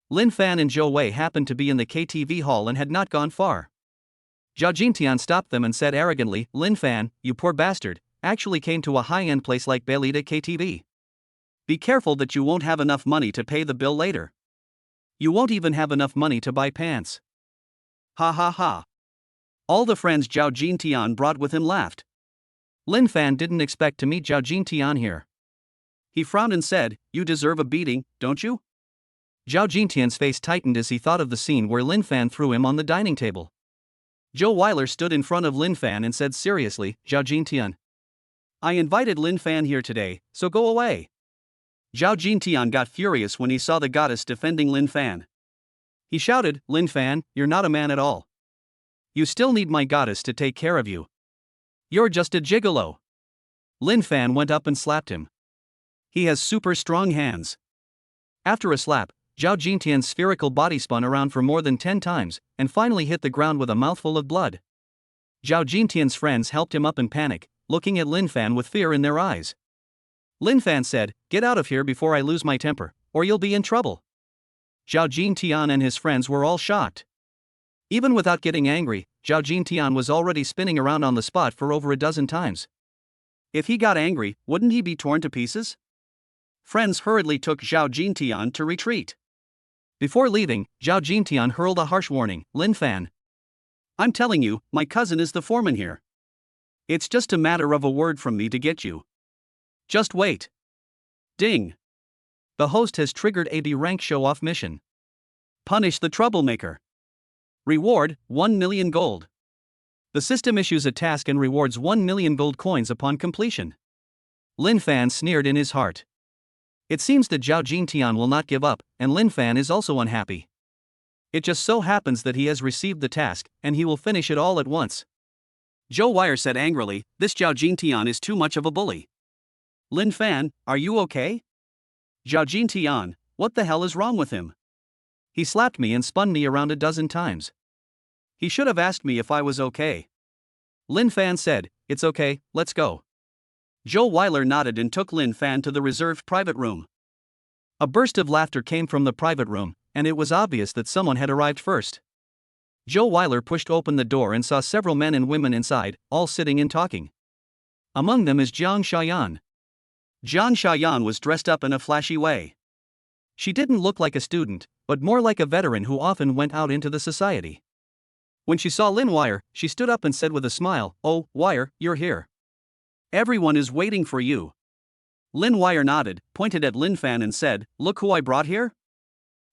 Lin Fan and Joe Wei happened to be in the KTV hall and had not gone far. Zhao Jingtian stopped them and said arrogantly, "Lin Fan, you poor bastard, actually came to a high-end place like Belita KTV. Be careful that you won't have enough money to pay the bill later. You won't even have enough money to buy pants." Ha ha ha. All the friends Zhao Jingtian brought with him laughed. Lin Fan didn't expect to meet Zhao Jingtian here. He frowned and said, "You deserve a beating, don't you?" Zhao Jingtian's face tightened as he thought of the scene where Lin Fan threw him on the dining table. Joe Weiler stood in front of Lin Fan and said seriously, "Zhao Jingtian, I invited Lin Fan here today, so go away." Zhao Jingtian got furious when he saw the goddess defending Lin Fan. He shouted, "Lin Fan, you're not a man at all. You still need my goddess to take care of you. You're just a gigolo. Lin Fan went up and slapped him. He has super strong hands. After a slap, Zhao Jintian's spherical body spun around for more than 10 times, and finally hit the ground with a mouthful of blood. Zhao Jintian's friends helped him up in panic, looking at Lin Fan with fear in their eyes. Lin Fan said, "Get out of here before I lose my temper, or you'll be in trouble." Zhao Jintian and his friends were all shocked. Even without getting angry, Zhao Jintian was already spinning around on the spot for over a dozen times. If he got angry, wouldn't he be torn to pieces? Friends hurriedly took Zhao Jintian to retreat. Before leaving, Zhao Jintian hurled a harsh warning, "Lin Fan, I'm telling you, my cousin is the foreman here. It's just a matter of a word from me to get you. Just wait." Ding! The host has triggered a B-rank show-off mission. Punish the troublemaker. Reward, 1 million gold. The system issues a task and rewards 1 million gold coins upon completion. Lin Fan sneered in his heart. It seems that Zhao Jintian will not give up, and Lin Fan is also unhappy. It just so happens that he has received the task, and he will finish it all at once. Zhou Wire said angrily, "This Zhao Jintian is too much of a bully." "Lin Fan, are you okay?" "Zhao Jintian, what the hell is wrong with him? He slapped me and spun me around a dozen times. He should have asked me if I was okay." Lin Fan said, "It's okay, let's go." Zhou Weiler nodded and took Lin Fan to the reserved private room. A burst of laughter came from the private room, and it was obvious that someone had arrived first. Zhou Weiler pushed open the door and saw several men and women inside, all sitting and talking. Among them is Jiang Xiaoyan. Jiang Xiaoyan was dressed up in a flashy way. She didn't look like a student, but more like a veteran who often went out into the society. When she saw Lin Wire, she stood up and said with a smile, "Oh, Wire, you're here. Everyone is waiting for you." Lin Wire nodded, pointed at Lin Fan and said, "Look who I brought here."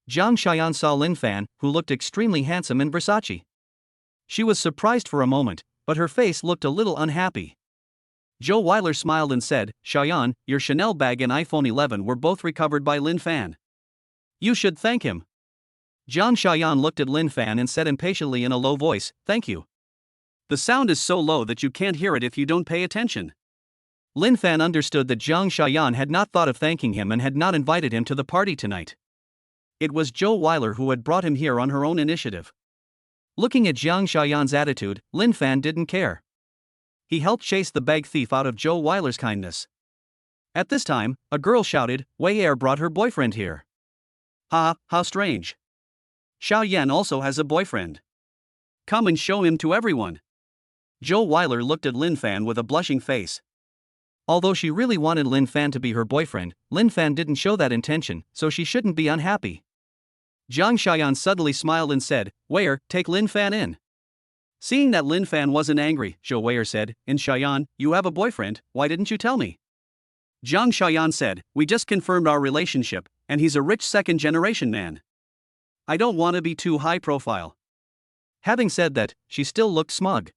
Jiang Xiaoyan saw Lin Fan, who looked extremely handsome in Versace. She was surprised for a moment, but her face looked a little unhappy. Zhou Weiler smiled and said, "Xiaoyan, your Chanel bag and iPhone 11 were both recovered by Lin Fan. You should thank him." Jiang Xiaoyan looked at Lin Fan and said impatiently in a low voice, "Thank you. The sound is so low that you can't hear it if you don't pay attention." Lin Fan understood that Jiang Xiaoyan had not thought of thanking him and had not invited him to the party tonight. It was Zhou Weiler who had brought him here on her own initiative. Looking at Jiang Xiaoyan's attitude, Lin Fan didn't care. He helped chase the bag thief out of Zhou Weiler's kindness. At this time, a girl shouted, "Wei Er brought her boyfriend here." "Ha, how strange. Xiao Yan also has a boyfriend. Come and show him to everyone." Zhou Weiler looked at Lin Fan with a blushing face. Although she really wanted Lin Fan to be her boyfriend, Lin Fan didn't show that intention, so she shouldn't be unhappy. Jiang Xiaoyan suddenly smiled and said, "Wei Er, take Lin Fan in." Seeing that Lin Fan wasn't angry, Zhou Wei Er said, "And Xiaoyan, you have a boyfriend, why didn't you tell me?" Jiang Xiaoyan said, "We just confirmed our relationship, and he's a rich second-generation man. I don't want to be too high profile." Having said that, she still looked smug.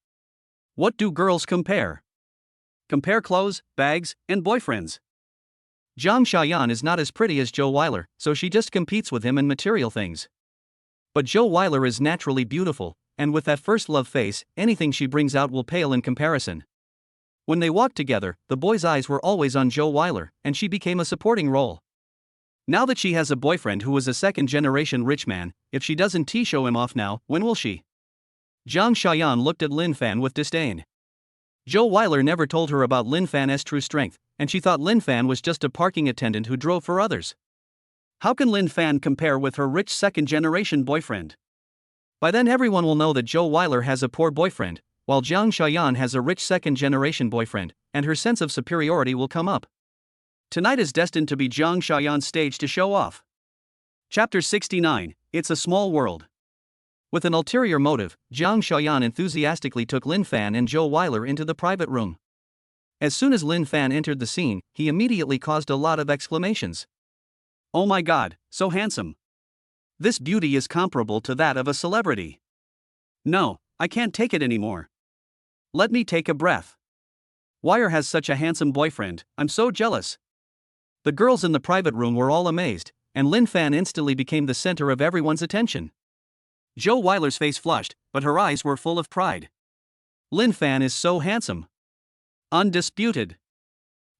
What do girls compare? Compare clothes, bags, and boyfriends. Jiang Xiaoyan is not as pretty as Zhou Weiler, so she just competes with him in material things. But Zhou Weiler is naturally beautiful, and with that first love face, anything she brings out will pale in comparison. When they walked together, the boy's eyes were always on Zhou Weiler, and she became a supporting role. Now that she has a boyfriend who is a second-generation rich man, if she doesn't show him off now, when will she? Jiang Xiaoyan looked at Lin Fan with disdain. Zhou Weiler never told her about Lin Fan's true strength, and she thought Lin Fan was just a parking attendant who drove for others. How can Lin Fan compare with her rich second-generation boyfriend? By then everyone will know that Zhou Weiler has a poor boyfriend, while Jiang Xiaoyan has a rich second-generation boyfriend, and her sense of superiority will come up. Tonight is destined to be Jiang Xiaoyan's stage to show off. Chapter 69, It's a Small World. With an ulterior motive, Jiang Xiaoyan enthusiastically took Lin Fan and Zhou Weiler into the private room. As soon as Lin Fan entered the scene, he immediately caused a lot of exclamations. "Oh my god, so handsome. This beauty is comparable to that of a celebrity. No, I can't take it anymore. Let me take a breath. Wire has such a handsome boyfriend, I'm so jealous." The girls in the private room were all amazed, and Lin Fan instantly became the center of everyone's attention. Joe Weiler's face flushed, but her eyes were full of pride. Lin Fan is so handsome. Undisputed.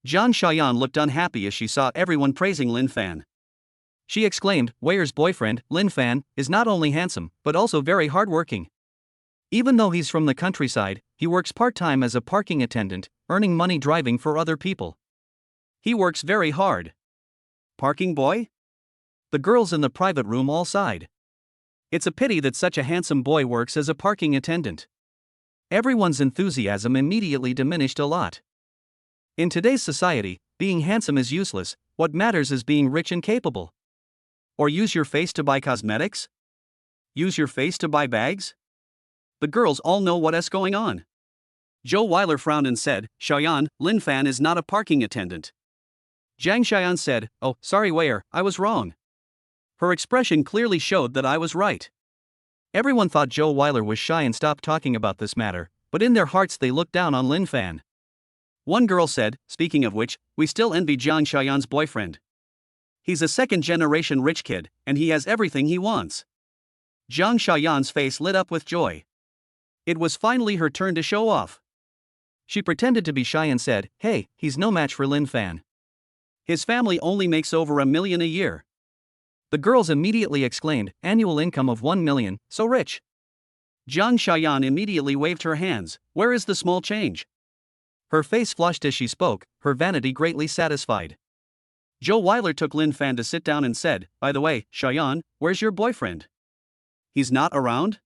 Zhang Xiaoyan looked unhappy as she saw everyone praising Lin Fan. She exclaimed, Weir's boyfriend, Lin Fan, is not only handsome, but also very hardworking. Even though he's from the countryside, he works part-time as a parking attendant, earning money driving for other people. He works very hard. Parking boy? The girls in the private room all sighed. It's a pity that such a handsome boy works as a parking attendant. Everyone's enthusiasm immediately diminished a lot. In today's society, being handsome is useless, what matters is being rich and capable. Or use your face to buy cosmetics? Use your face to buy bags? The girls all know what's going on. Joe Weiler frowned and said, Xiaoyan, Lin Fan is not a parking attendant. Zhang Xiaoyan said, oh, sorry Weir, I was wrong. Her expression clearly showed that I was right. Everyone thought Joe Weiler was shy and stopped talking about this matter, but in their hearts they looked down on Lin Fan. One girl said, speaking of which, we still envy Zhang Xiaoyan's boyfriend. He's a second-generation rich kid, and he has everything he wants. Zhang Xiaoyan's face lit up with joy. It was finally her turn to show off. She pretended to be shy and said, hey, he's no match for Lin Fan. His family only makes over $1 million a year. The girls immediately exclaimed, annual income of $1 million, so rich. Zhang Xiaoyan immediately waved her hands, where is the small change? Her face flushed as she spoke, her vanity greatly satisfied. Joe Weiler took Lin Fan to sit down and said, by the way, Xiaoyan, where's your boyfriend? He's not around?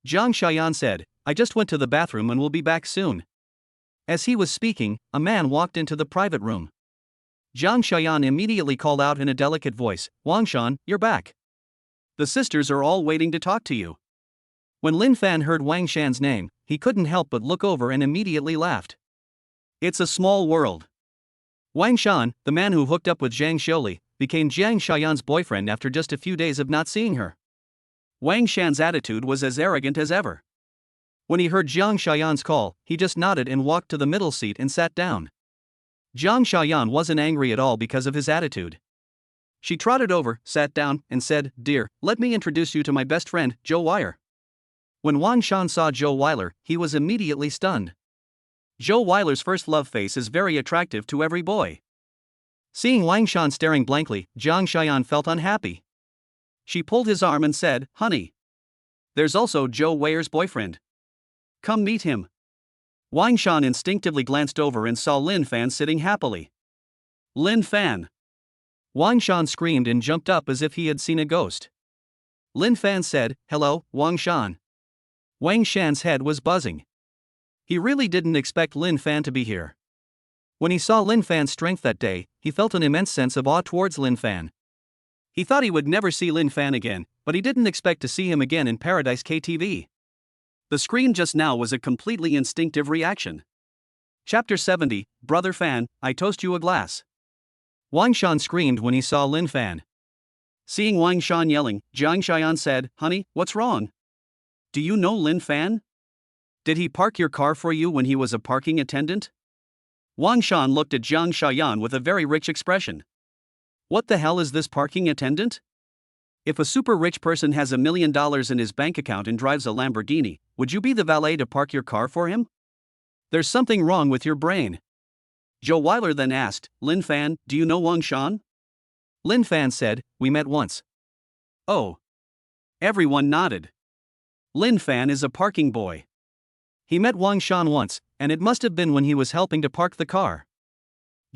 Zhang Xiaoyan said, I just went to the bathroom and will be back soon. As he was speaking, a man walked into the private room. Zhang Xiaoyan immediately called out in a delicate voice, Wang Shan, you're back. The sisters are all waiting to talk to you. When Lin Fan heard Wang Shan's name, he couldn't help but look over and immediately laughed. It's a small world. Wang Shan, the man who hooked up with Zhang Xiuli, became Zhang Xiaoyan's boyfriend after just a few days of not seeing her. Wang Shan's attitude was as arrogant as ever. When he heard Zhang Xiaoyan's call, he just nodded and walked to the middle seat and sat down. Zhang Xiaoyan wasn't angry at all because of his attitude. She trotted over, sat down, and said, Dear, let me introduce you to my best friend, Joe Weiler. When Wang Shan saw Joe Weiler, he was immediately stunned. Joe Weiler's first love face is very attractive to every boy. Seeing Wang Shan staring blankly, Zhang Xiaoyan felt unhappy. She pulled his arm and said, Honey. There's also Joe Weir's boyfriend. Come meet him. Wang Shan instinctively glanced over and saw Lin Fan sitting happily. Lin Fan. Wang Shan screamed and jumped up as if he had seen a ghost. Lin Fan said, Hello, Wang Shan. Wang Shan's head was buzzing. He really didn't expect Lin Fan to be here. When he saw Lin Fan's strength that day, he felt an immense sense of awe towards Lin Fan. He thought he would never see Lin Fan again, but he didn't expect to see him again in Paradise KTV. The scream just now was a completely instinctive reaction. Chapter 70, Brother Fan, I toast you a glass. Wang Shan screamed when he saw Lin Fan. Seeing Wang Shan yelling, Zhang Xiaoyan said, Honey, what's wrong? Do you know Lin Fan? Did he park your car for you when he was a parking attendant? Wang Shan looked at Zhang Xiaoyan with a very rich expression. What the hell is this parking attendant? If a super rich person has $1 million in his bank account and drives a Lamborghini, would you be the valet to park your car for him? There's something wrong with your brain. Joe Weiler then asked, Lin Fan, do you know Wang Shan? Lin Fan said, we met once. Oh. Everyone nodded. Lin Fan is a parking boy. He met Wang Shan once, and it must have been when he was helping to park the car.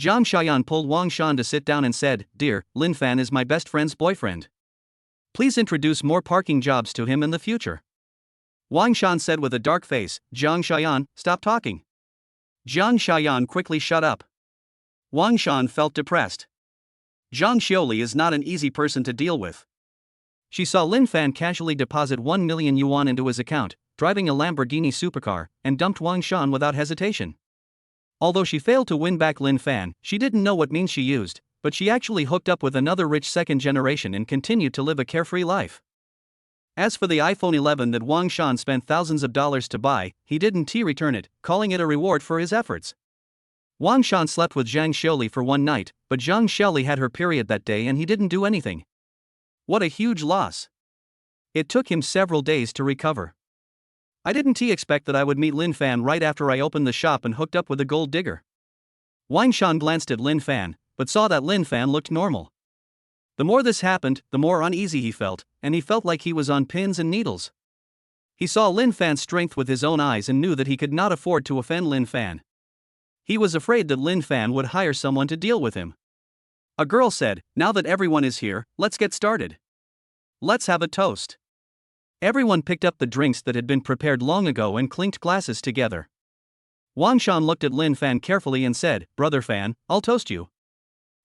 Zhang Xiaoyan pulled Wang Shan to sit down and said, Dear, Lin Fan is my best friend's boyfriend. Please introduce more parking jobs to him in the future. Wang Shan said with a dark face, Zhang Xiaoyan, stop talking. Zhang Xiaoyan quickly shut up. Wang Shan felt depressed. Zhang Xiuli is not an easy person to deal with. She saw Lin Fan casually deposit 1 million yuan into his account, driving a Lamborghini supercar, and dumped Wang Shan without hesitation. Although she failed to win back Lin Fan, she didn't know what means she used, but she actually hooked up with another rich second generation and continued to live a carefree life. As for the iPhone 11 that Wang Shan spent thousands of dollars to buy, he didn't return it, calling it a reward for his efforts. Wang Shan slept with Zhang Xiuli for one night, but Zhang Xiuli had her period that day and he didn't do anything. What a huge loss. It took him several days to recover. I didn't expect that I would meet Lin Fan right after I opened the shop and hooked up with a gold digger. Wang Shan glanced at Lin Fan, but saw that Lin Fan looked normal. The more this happened, the more uneasy he felt, and he felt like he was on pins and needles. He saw Lin Fan's strength with his own eyes and knew that he could not afford to offend Lin Fan. He was afraid that Lin Fan would hire someone to deal with him. A girl said, "Now that everyone is here, let's get started. Let's have a toast." Everyone picked up the drinks that had been prepared long ago and clinked glasses together. Wang Shan looked at Lin Fan carefully and said, "Brother Fan, I'll toast you.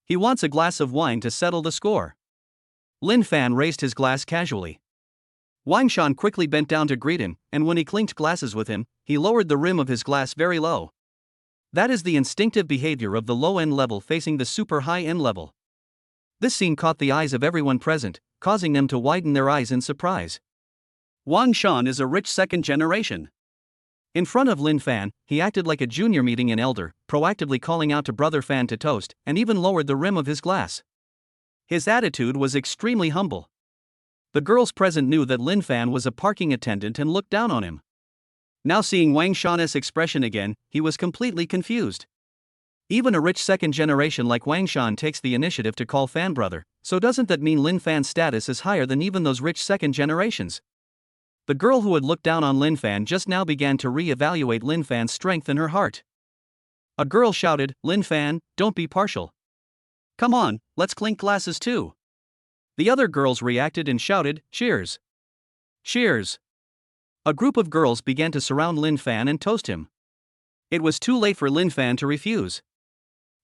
He wants a glass of wine to settle the score." Lin Fan raised his glass casually. Wang Shan quickly bent down to greet him, and when he clinked glasses with him, he lowered the rim of his glass very low. That is the instinctive behavior of the low-end level facing the super high-end level. This scene caught the eyes of everyone present, causing them to widen their eyes in surprise. Wang Shan is a rich second generation. In front of Lin Fan, he acted like a junior meeting an elder, proactively calling out to Brother Fan to toast, and even lowered the rim of his glass. His attitude was extremely humble. The girls present knew that Lin Fan was a parking attendant and looked down on him. Now seeing Wang Shan's expression again, he was completely confused. Even a rich second generation like Wang Shan takes the initiative to call Fan brother, so doesn't that mean Lin Fan's status is higher than even those rich second generations? The girl who had looked down on Lin Fan just now began to re-evaluate Lin Fan's strength in her heart. A girl shouted, "Lin Fan, don't be partial. Come on, let's clink glasses too." The other girls reacted and shouted, "Cheers! Cheers!" A group of girls began to surround Lin Fan and toast him. It was too late for Lin Fan to refuse.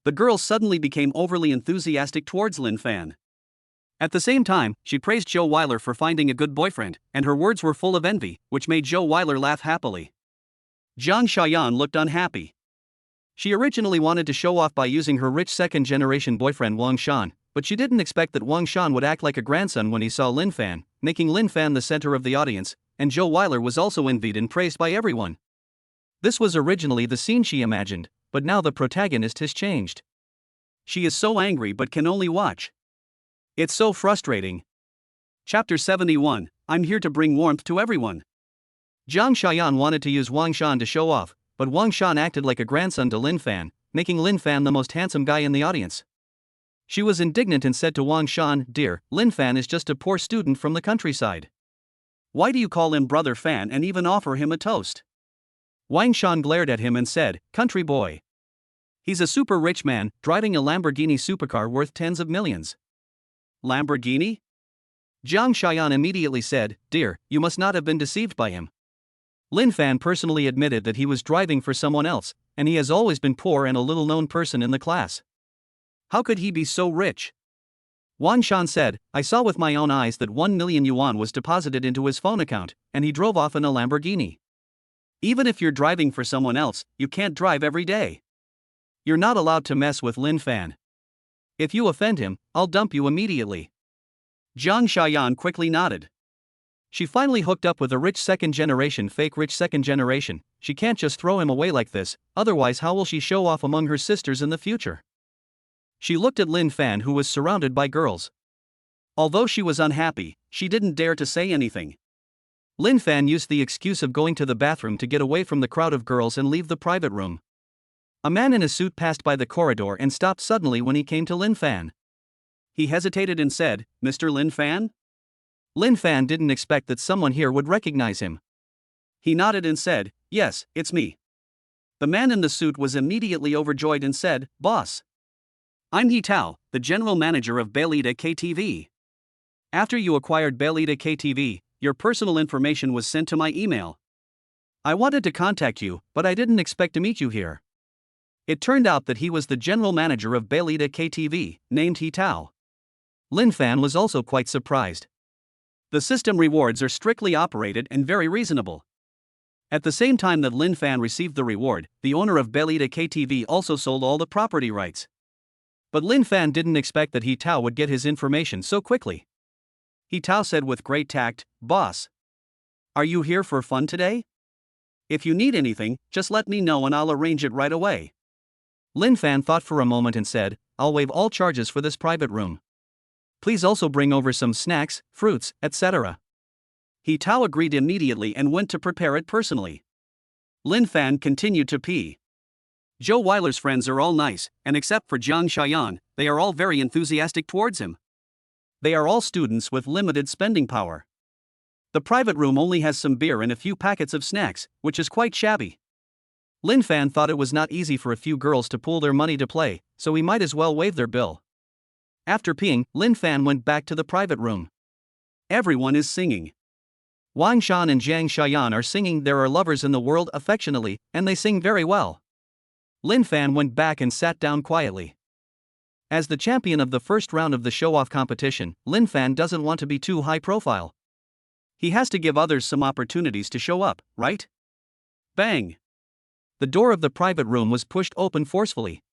The girls suddenly became overly enthusiastic towards Lin Fan. At the same time, she praised Joe Weiler for finding a good boyfriend, and her words were full of envy, which made Joe Weiler laugh happily. Jiang Xiaoyan looked unhappy. She originally wanted to show off by using her rich second-generation boyfriend Wang Shan, but she didn't expect that Wang Shan would act like a grandson when he saw Lin Fan, making Lin Fan the center of the audience, and Joe Weiler was also envied and praised by everyone. This was originally the scene she imagined, but now the protagonist has changed. She is so angry but can only watch. It's so frustrating. Chapter 71, I'm here to bring warmth to everyone. Jiang Xiaoyan wanted to use Wang Shan to show off, but Wang Shan acted like a grandson to Lin Fan, making Lin Fan the most handsome guy in the audience. She was indignant and said to Wang Shan, "Dear, Lin Fan is just a poor student from the countryside. Why do you call him Brother Fan and even offer him a toast?" Wang Shan glared at him and said, "Country boy. He's a super rich man, driving a Lamborghini supercar worth tens of millions." Lamborghini? Jiang Xiaoyan immediately said, "Dear, you must not have been deceived by him. Lin Fan personally admitted that he was driving for someone else, and he has always been poor and a little-known person in the class. How could he be so rich?" Wang Shan said, "I saw with my own eyes that 1 million yuan was deposited into his phone account, and he drove off in a Lamborghini. Even if you're driving for someone else, you can't drive every day. You're not allowed to mess with Lin Fan. If you offend him, I'll dump you immediately." Jiang Xiaoyan quickly nodded. She finally hooked up with a rich second generation, fake rich second generation. She can't just throw him away like this, otherwise how will she show off among her sisters in the future? She looked at Lin Fan, who was surrounded by girls. Although she was unhappy, she didn't dare to say anything. Lin Fan used the excuse of going to the bathroom to get away from the crowd of girls and leave the private room. A man in a suit passed by the corridor and stopped suddenly when he came to Lin Fan. He hesitated and said, "Mr. Lin Fan?" Lin Fan didn't expect that someone here would recognize him. He nodded and said, "Yes, it's me." The man in the suit was immediately overjoyed and said, "Boss. I'm He Tao, the general manager of Beilita KTV. After you acquired Beilita KTV, your personal information was sent to my email. I wanted to contact you, but I didn't expect to meet you here." It turned out that he was the general manager of Beilita KTV, named He Tao. Lin Fan was also quite surprised. The system rewards are strictly operated and very reasonable. At the same time that Lin Fan received the reward, the owner of Beilita KTV also sold all the property rights. But Lin Fan didn't expect that He Tao would get his information so quickly. He Tao said with great tact, "Boss. Are you here for fun today? If you need anything, just let me know and I'll arrange it right away." Lin Fan thought for a moment and said, "I'll waive all charges for this private room. Please also bring over some snacks, fruits, etc." He Tao agreed immediately and went to prepare it personally. Lin Fan continued to pee. Joe Weiler's friends are all nice, and except for Jiang Xiaoyan, they are all very enthusiastic towards him. They are all students with limited spending power. The private room only has some beer and a few packets of snacks, which is quite shabby. Lin Fan thought it was not easy for a few girls to pool their money to play, so he might as well waive their bill. After peeing, Lin Fan went back to the private room. Everyone is singing. Wang Shan and Jiang Xiaoyan are singing There Are Lovers in the World affectionately, and they sing very well. Lin Fan went back and sat down quietly. As the champion of the first round of the show-off competition, Lin Fan doesn't want to be too high profile. He has to give others some opportunities to show up, right? Bang! The door of the private room was pushed open forcefully.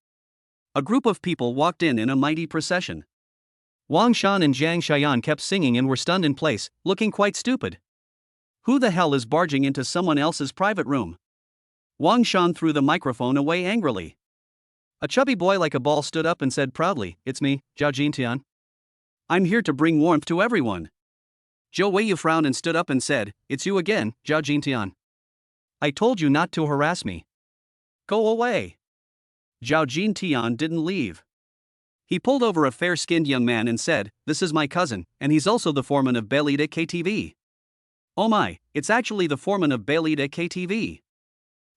A group of people walked in a mighty procession. Wang Shan and Jiang Xiaoyan kept singing and were stunned in place, looking quite stupid. Who the hell is barging into someone else's private room? Wang Shan threw the microphone away angrily. A chubby boy like a ball stood up and said proudly, "It's me, Zhao Jintian. I'm here to bring warmth to everyone." Zhou Weiyu frowned and stood up and said, "It's you again, Zhao Jintian. I told you not to harass me. Go away." Zhao Jintian didn't leave. He pulled over a fair-skinned young man and said, "This is my cousin, and he's also the foreman of Belida KTV. Oh my, it's actually the foreman of Belida KTV.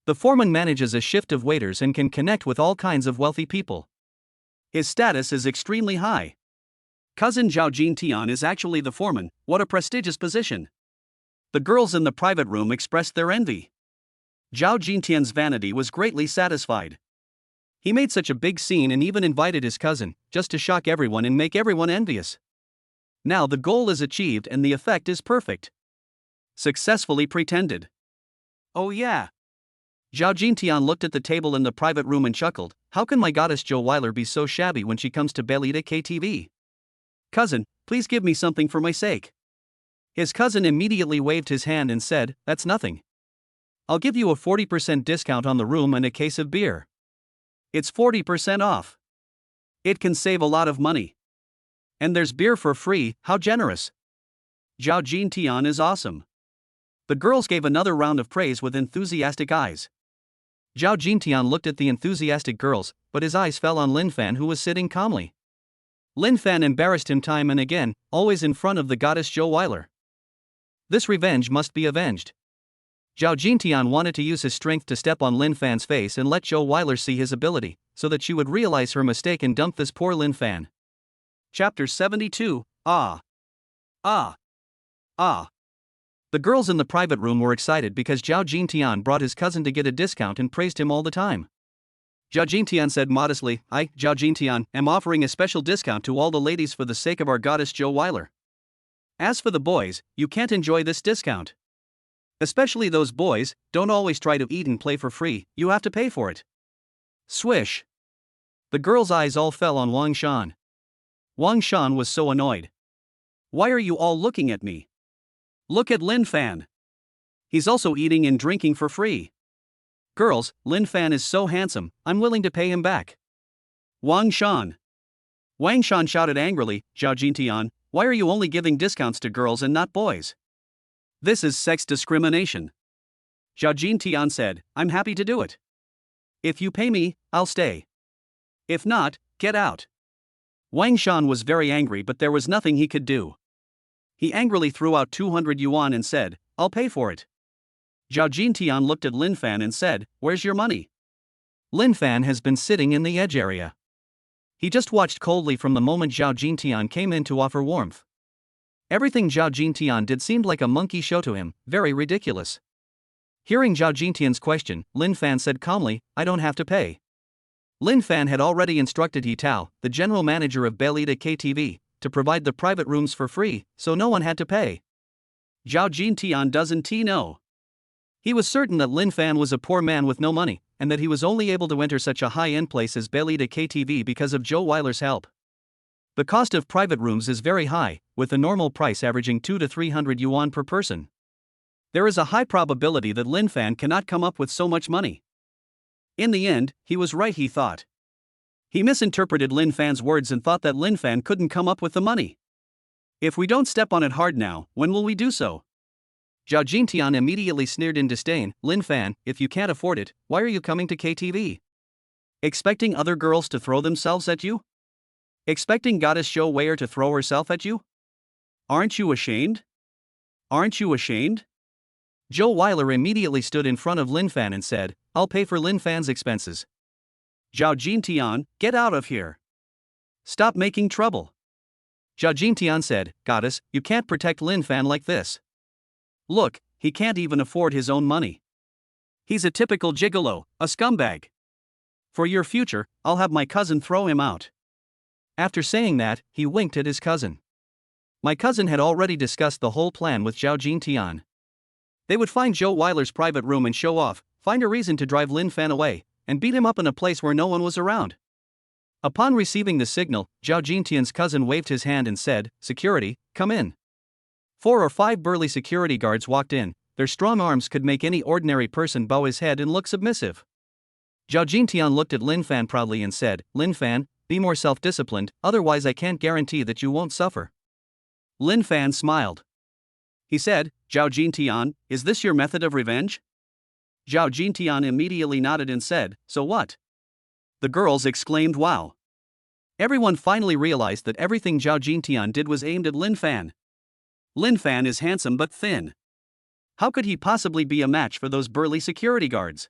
The foreman manages a shift of waiters and can connect with all kinds of wealthy people. His status is extremely high. Cousin Zhao Jintian is actually the foreman, what a prestigious position." The girls in the private room expressed their envy. Zhao Jintian's vanity was greatly satisfied. He made such a big scene and even invited his cousin, just to shock everyone and make everyone envious. Now the goal is achieved and the effect is perfect. Successfully pretended. Oh yeah. Zhao Jintian looked at the table in the private room and chuckled, "How can my goddess Joe Weiler be so shabby when she comes to Belida KTV? Cousin, please give me something for my sake." His cousin immediately waved his hand and said, "That's nothing. I'll give you a 40% discount on the room and a case of beer. It's 40% off. It can save a lot of money. And there's beer for free, how generous." Zhao Jintian is awesome. The girls gave another round of praise with enthusiastic eyes. Zhao Jintian looked at the enthusiastic girls, but his eyes fell on Lin Fan, who was sitting calmly. Lin Fan embarrassed him time and again, always in front of the goddess Joe Weiler. This revenge must be avenged. Zhao Jintian wanted to use his strength to step on Lin Fan's face and let Joe Weiler see his ability, so that she would realize her mistake and dump this poor Lin Fan. Chapter 72, Ah! Ah! Ah! The girls in the private room were excited because Zhao Jintian brought his cousin to get a discount and praised him all the time. Zhao Jintian said modestly, "I, Zhao Jintian, am offering a special discount to all the ladies for the sake of our goddess Joe Weiler. As for the boys, you can't enjoy this discount. Especially those boys, don't always try to eat and play for free, you have to pay for it." Swish! The girls' eyes all fell on Wang Shan. Wang Shan was so annoyed. "Why are you all looking at me? Look at Lin Fan. He's also eating and drinking for free. Girls, Lin Fan is so handsome, I'm willing to pay him back." Wang Shan. Wang Shan shouted angrily, "Zhao Jintian, why are you only giving discounts to girls and not boys? This is sex discrimination." Zhao Jintian said, "I'm happy to do it. If you pay me, I'll stay. If not, get out." Wang Shan was very angry, but there was nothing he could do. He angrily threw out 200 yuan and said, "I'll pay for it." Zhao Jintian looked at Lin Fan and said, "Where's your money?" Lin Fan has been sitting in the edge area. He just watched coldly from the moment Zhao Jintian came in to offer warmth. Everything Zhao Jintian did seemed like a monkey show to him, very ridiculous. Hearing Zhao Jintian's question, Lin Fan said calmly, "I don't have to pay." Lin Fan had already instructed He Tao, the general manager of Belida KTV, to provide the private rooms for free, so no one had to pay. Zhao Jintian doesn't know. He was certain that Lin Fan was a poor man with no money, and that he was only able to enter such a high-end place as Belida KTV because of Joe Weiler's help. The cost of private rooms is very high, with the normal price averaging 200 to 300 yuan per person. There is a high probability that Lin Fan cannot come up with so much money. In the end, he was right, he thought. He misinterpreted Lin Fan's words and thought that Lin Fan couldn't come up with the money. If we don't step on it hard now, when will we do so? Zhao Jintian immediately sneered in disdain. Lin Fan, if you can't afford it, why are you coming to KTV? Expecting other girls to throw themselves at you? Expecting goddess Zhou Wei'er to throw herself at you? Aren't you ashamed? Aren't you ashamed? Zhou Weiler immediately stood in front of Lin Fan and said, I'll pay for Lin Fan's expenses. Zhao Jintian, get out of here. Stop making trouble. Zhao Jintian said, Goddess, you can't protect Lin Fan like this. Look, he can't even afford his own money. He's a typical gigolo, a scumbag. For your future, I'll have my cousin throw him out. After saying that, he winked at his cousin. My cousin had already discussed the whole plan with Zhao Jintian. They would find Zhou Weiler's private room and show off, find a reason to drive Lin Fan away, and beat him up in a place where no one was around. Upon receiving the signal, Zhao Jintian's cousin waved his hand and said, Security, come in. 4 or 5 burly security guards walked in. Their strong arms could make any ordinary person bow his head and look submissive. Zhao Jintian looked at Lin Fan proudly and said, Lin Fan, be more self-disciplined, otherwise I can't guarantee that you won't suffer. Lin Fan smiled. He said, Zhao Jintian, is this your method of revenge? Zhao Jintian immediately nodded and said, so what? The girls exclaimed wow. Everyone finally realized that everything Zhao Jintian did was aimed at Lin Fan. Lin Fan is handsome but thin. How could he possibly be a match for those burly security guards?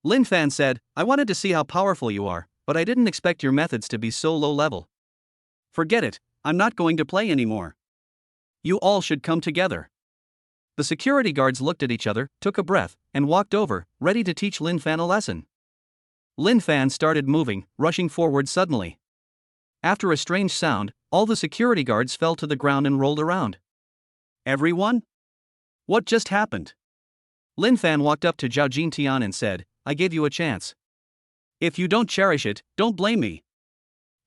Lin Fan said, I wanted to see how powerful you are, but I didn't expect your methods to be so low level. Forget it, I'm not going to play anymore. You all should come together. The security guards looked at each other, took a breath, and walked over, ready to teach Lin Fan a lesson. Lin Fan started moving, rushing forward suddenly. After a strange sound, all the security guards fell to the ground and rolled around. Everyone? What just happened? Lin Fan walked up to Zhao Jintian and said, I gave you a chance. If you don't cherish it, don't blame me.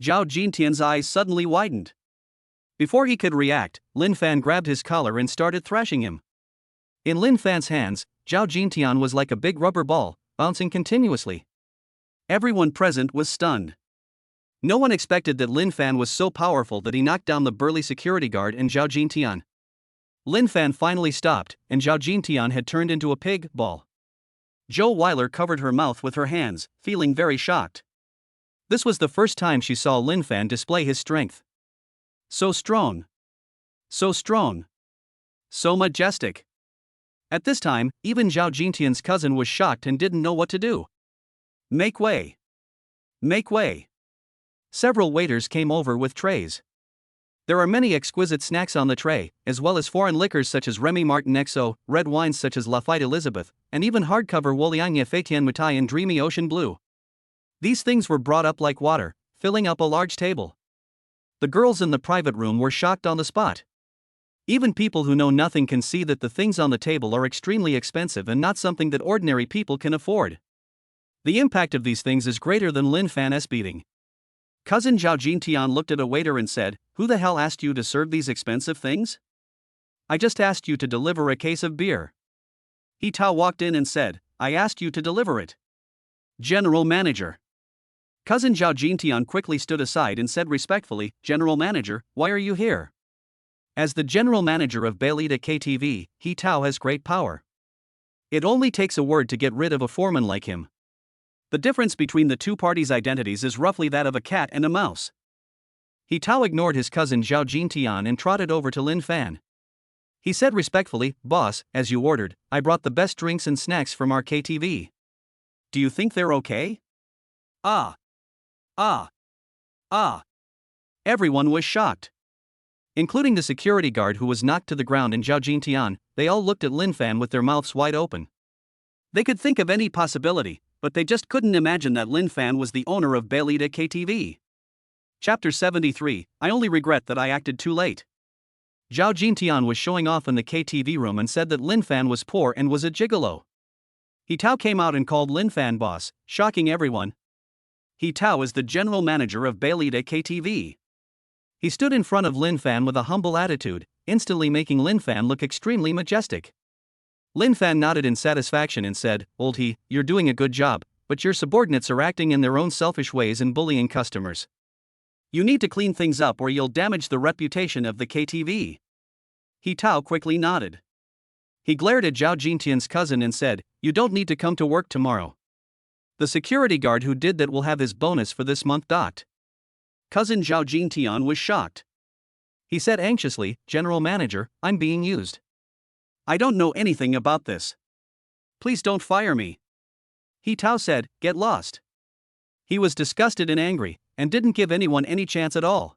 Zhao Jintian's eyes suddenly widened. Before he could react, Lin Fan grabbed his collar and started thrashing him. In Lin Fan's hands, Zhao Jintian was like a big rubber ball, bouncing continuously. Everyone present was stunned. No one expected that Lin Fan was so powerful that he knocked down the burly security guard and Zhao Jintian. Lin Fan finally stopped, and Zhao Jintian had turned into a pig ball. Zhou Weiler covered her mouth with her hands, feeling very shocked. This was the first time she saw Lin Fan display his strength. So strong. So strong. So majestic. At this time, even Zhao Jintian's cousin was shocked and didn't know what to do. Make way. Make way. Several waiters came over with trays. There are many exquisite snacks on the tray, as well as foreign liquors such as Remy Martin XO, red wines such as Lafite Elizabeth, and even hardcover Woliangye Feitian Mutai in dreamy ocean blue. These things were brought up like water, filling up a large table. The girls in the private room were shocked on the spot. Even people who know nothing can see that the things on the table are extremely expensive and not something that ordinary people can afford. The impact of these things is greater than Lin Fan's beating. Cousin Zhao Jintian looked at a waiter and said, Who the hell asked you to serve these expensive things? I just asked you to deliver a case of beer. He Tao walked in and said, I asked you to deliver it. General Manager. Cousin Zhao Jintian quickly stood aside and said respectfully, General Manager, why are you here? As the General Manager of Beilita KTV, He Tao has great power. It only takes a word to get rid of a foreman like him. The difference between the two parties' identities is roughly that of a cat and a mouse. He Tao ignored his cousin Zhao Jintian and trotted over to Lin Fan. He said respectfully, Boss, as you ordered, I brought the best drinks and snacks from our KTV. Do you think they're okay? Ah. Ah. Ah. Everyone was shocked. Including the security guard who was knocked to the ground and Zhao Jintian, they all looked at Lin Fan with their mouths wide open. They could think of any possibility, but they just couldn't imagine that Lin Fan was the owner of Beilita KTV. Chapter 73, I only regret that I acted too late. Zhao Jintian was showing off in the KTV room and said that Lin Fan was poor and was a gigolo. He Tao came out and called Lin Fan boss, shocking everyone. He Tao is the general manager of Beilita KTV. He stood in front of Lin Fan with a humble attitude, instantly making Lin Fan look extremely majestic. Lin Fan nodded in satisfaction and said, Old He, you're doing a good job, but your subordinates are acting in their own selfish ways and bullying customers. You need to clean things up or you'll damage the reputation of the KTV. He Tao quickly nodded. He glared at Zhao Jintian's cousin and said, "You don't need to come to work tomorrow. The security guard who did that will have his bonus for this month. Cousin Zhao Jintian was shocked. He said anxiously, "General Manager, I'm being used. I don't know anything about this. Please don't fire me." He Tao said, "Get lost." He was disgusted and angry, and didn't give anyone any chance at all.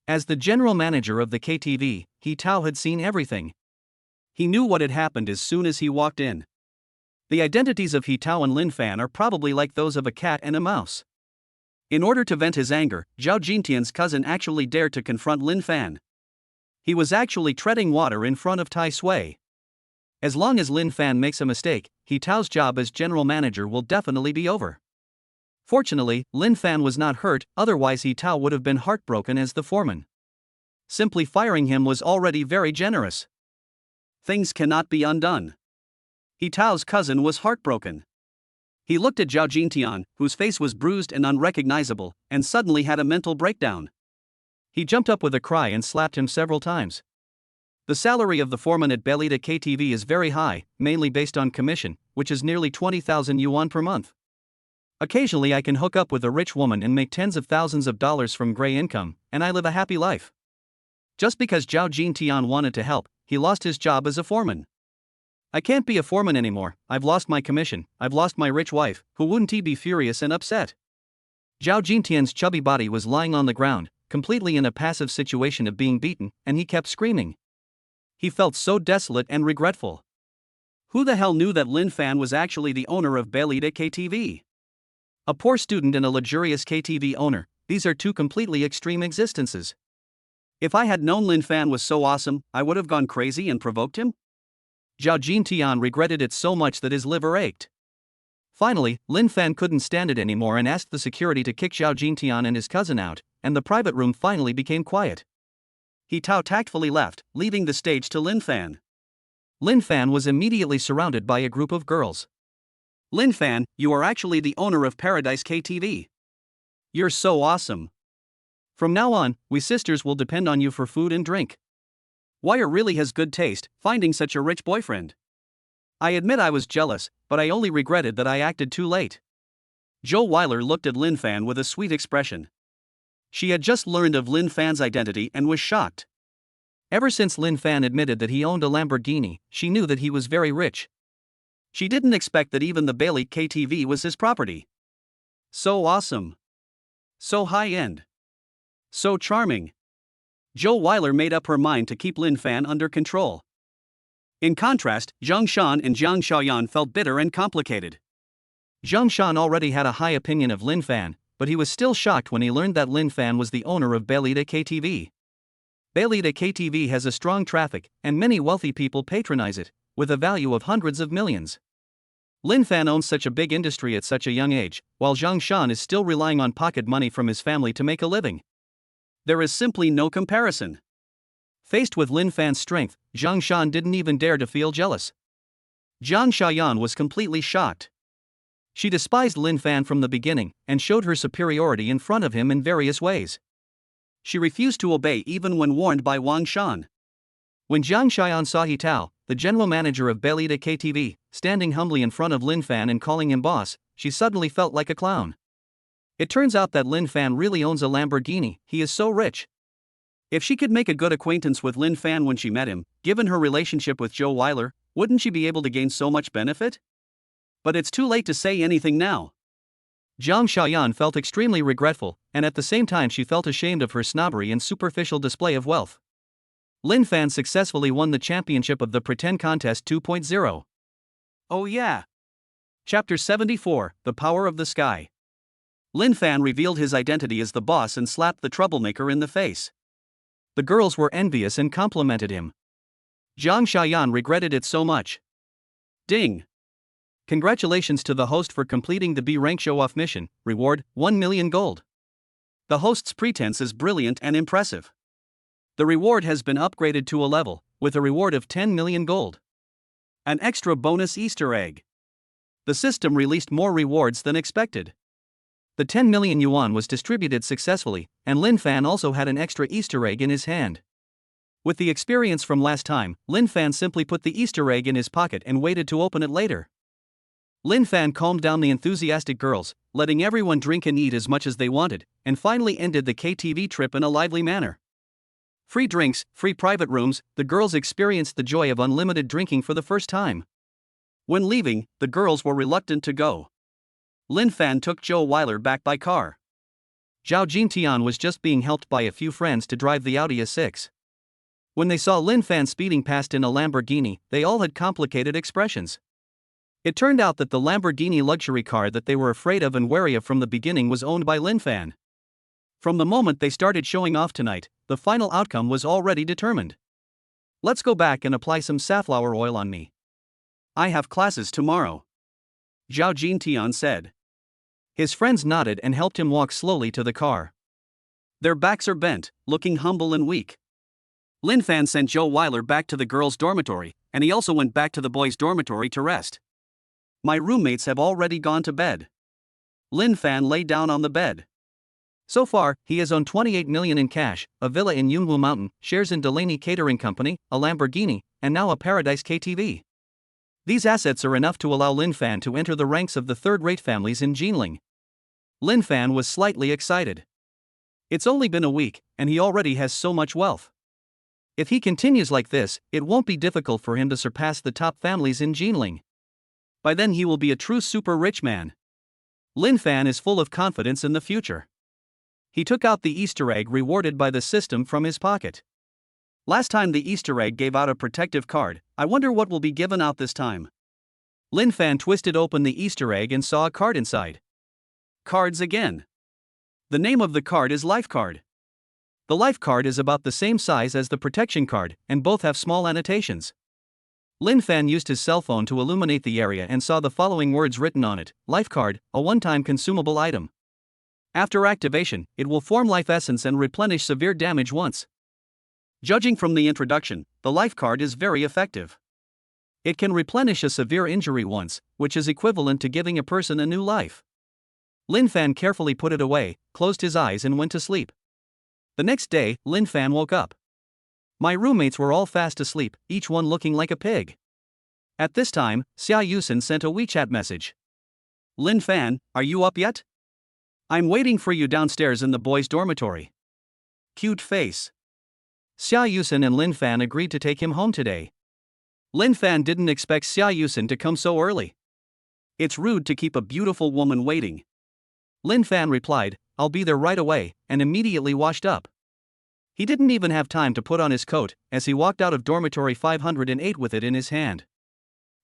As the general manager of the KTV, He Tao had seen everything. He knew what had happened as soon as he walked in. The identities of He Tao and Lin Fan are probably like those of a cat and a mouse. In order to vent his anger, Zhao Jintian's cousin actually dared to confront Lin Fan. He was actually treading water in front of Tai Sui. As long as Lin Fan makes a mistake, He Tao's job as general manager will definitely be over. Fortunately, Lin Fan was not hurt, otherwise He Tao would have been heartbroken as the foreman. Simply firing him was already very generous. Things cannot be undone. He Tao's cousin was heartbroken. He looked at Zhao Jintian, whose face was bruised and unrecognizable, and suddenly had a mental breakdown. He jumped up with a cry and slapped him several times. The salary of the foreman at Belita KTV is very high, mainly based on commission, which is nearly 20,000 yuan per month. Occasionally I can hook up with a rich woman and make tens of thousands of dollars from gray income, and I live a happy life. Just because Zhao Jintian wanted to help, he lost his job as a foreman. I can't be a foreman anymore, I've lost my commission, I've lost my rich wife, who wouldn't he be furious and upset? Zhao Jintian's chubby body was lying on the ground, completely in a passive situation of being beaten, and he kept screaming. He felt so desolate and regretful. Who the hell knew that Lin Fan was actually the owner of Belita KTV? A poor student and a luxurious KTV owner, these are two completely extreme existences. If I had known Lin Fan was so awesome, I would have gone crazy and provoked him? Zhao Jintian regretted it so much that his liver ached. Finally, Lin Fan couldn't stand it anymore and asked the security to kick Zhao Jintian and his cousin out, and the private room finally became quiet. He Tao tactfully left, leaving the stage to Lin Fan. Lin Fan was immediately surrounded by a group of girls. "Lin Fan, you are actually the owner of Paradise KTV. You're so awesome. From now on, we sisters will depend on you for food and drink. Wire really has good taste, finding such a rich boyfriend. I admit I was jealous, but I only regretted that I acted too late." Zhou Weiler looked at Lin Fan with a sweet expression. She had just learned of Lin Fan's identity and was shocked. Ever since Lin Fan admitted that he owned a Lamborghini, she knew that he was very rich. She didn't expect that even the Bailey KTV was his property. So awesome. So high-end. So charming. Zhou Weiler made up her mind to keep Lin Fan under control. In contrast, Zhang Shan and Jiang Xiaoyan felt bitter and complicated. Zhang Shan already had a high opinion of Lin Fan, but he was still shocked when he learned that Lin Fan was the owner of Belita KTV. Belita KTV has a strong traffic, and many wealthy people patronize it, with a value of hundreds of millions. Lin Fan owns such a big industry at such a young age, while Zhang Shan is still relying on pocket money from his family to make a living. There is simply no comparison. Faced with Lin Fan's strength, Zhang Shan didn't even dare to feel jealous. Jiang Xiaoyan was completely shocked. She despised Lin Fan from the beginning, and showed her superiority in front of him in various ways. She refused to obey even when warned by Wang Shan. When Jiang Xiaoyan saw He Tao, the general manager of Belita KTV, standing humbly in front of Lin Fan and calling him boss, she suddenly felt like a clown. It turns out that Lin Fan really owns a Lamborghini, he is so rich. If she could make a good acquaintance with Lin Fan when she met him, given her relationship with Zhou Weiler, wouldn't she be able to gain so much benefit? But it's too late to say anything now. Jiang Xiaoyan felt extremely regretful, and at the same time she felt ashamed of her snobbery and superficial display of wealth. Lin Fan successfully won the championship of the Pretend Contest 2.0. Oh yeah. Chapter 74, The Power of the Sky. Lin Fan revealed his identity as the boss and slapped the troublemaker in the face. The girls were envious and complimented him. Jiang Xiaoyan regretted it so much. Ding! Congratulations to the host for completing the B-rank show-off mission, reward, 1 million gold. The host's pretense is brilliant and impressive. The reward has been upgraded to a level, with a reward of 10 million gold. An extra bonus Easter egg. The system released more rewards than expected. The 10 million yuan was distributed successfully, and Lin Fan also had an extra Easter egg in his hand. With the experience from last time, Lin Fan simply put the Easter egg in his pocket and waited to open it later. Lin Fan calmed down the enthusiastic girls, letting everyone drink and eat as much as they wanted, and finally ended the KTV trip in a lively manner. Free drinks, free private rooms, the girls experienced the joy of unlimited drinking for the first time. When leaving, the girls were reluctant to go. Lin Fan took Joe Weiler back by car. Zhao Jintian was just being helped by a few friends to drive the Audi A6. When they saw Lin Fan speeding past in a Lamborghini, they all had complicated expressions. It turned out that the Lamborghini luxury car that they were afraid of and wary of from the beginning was owned by Lin Fan. From the moment they started showing off tonight, the final outcome was already determined. Let's go back and apply some safflower oil on me. I have classes tomorrow, Zhao Jintian said. His friends nodded and helped him walk slowly to the car. Their backs are bent, looking humble and weak. Lin Fan sent Joe Weiler back to the girls' dormitory, and he also went back to the boys' dormitory to rest. My roommates have already gone to bed. Lin Fan lay down on the bed. So far, he has owned $28 million in cash, a villa in Yunwu Mountain, shares in Delaney Catering Company, a Lamborghini, and now a Paradise KTV. These assets are enough to allow Lin Fan to enter the ranks of the third-rate families in Jinling. Lin Fan was slightly excited. It's only been a week, and he already has so much wealth. If he continues like this, it won't be difficult for him to surpass the top families in Jinling. By then he will be a true super rich man. Lin Fan is full of confidence in the future. He took out the Easter egg rewarded by the system from his pocket. Last time the Easter egg gave out a protective card, I wonder what will be given out this time. Lin Fan twisted open the Easter egg and saw a card inside. Cards again. The name of the card is Life Card. The Life Card is about the same size as the Protection Card, and both have small annotations. Lin Fan used his cell phone to illuminate the area and saw the following words written on it: Life Card, a one-time consumable item. After activation, it will form life essence and replenish severe damage once. Judging from the introduction, the Life Card is very effective. It can replenish a severe injury once, which is equivalent to giving a person a new life. Lin Fan carefully put it away, closed his eyes and went to sleep. The next day, Lin Fan woke up. My roommates were all fast asleep, each one looking like a pig. At this time, Xia Yusen sent a WeChat message. Lin Fan, are you up yet? I'm waiting for you downstairs in the boys' dormitory. Cute face. Xia Yusen and Lin Fan agreed to take him home today. Lin Fan didn't expect Xia Yusen to come so early. It's rude to keep a beautiful woman waiting. Lin Fan replied, I'll be there right away, and immediately washed up. He didn't even have time to put on his coat, as he walked out of dormitory 508 with it in his hand.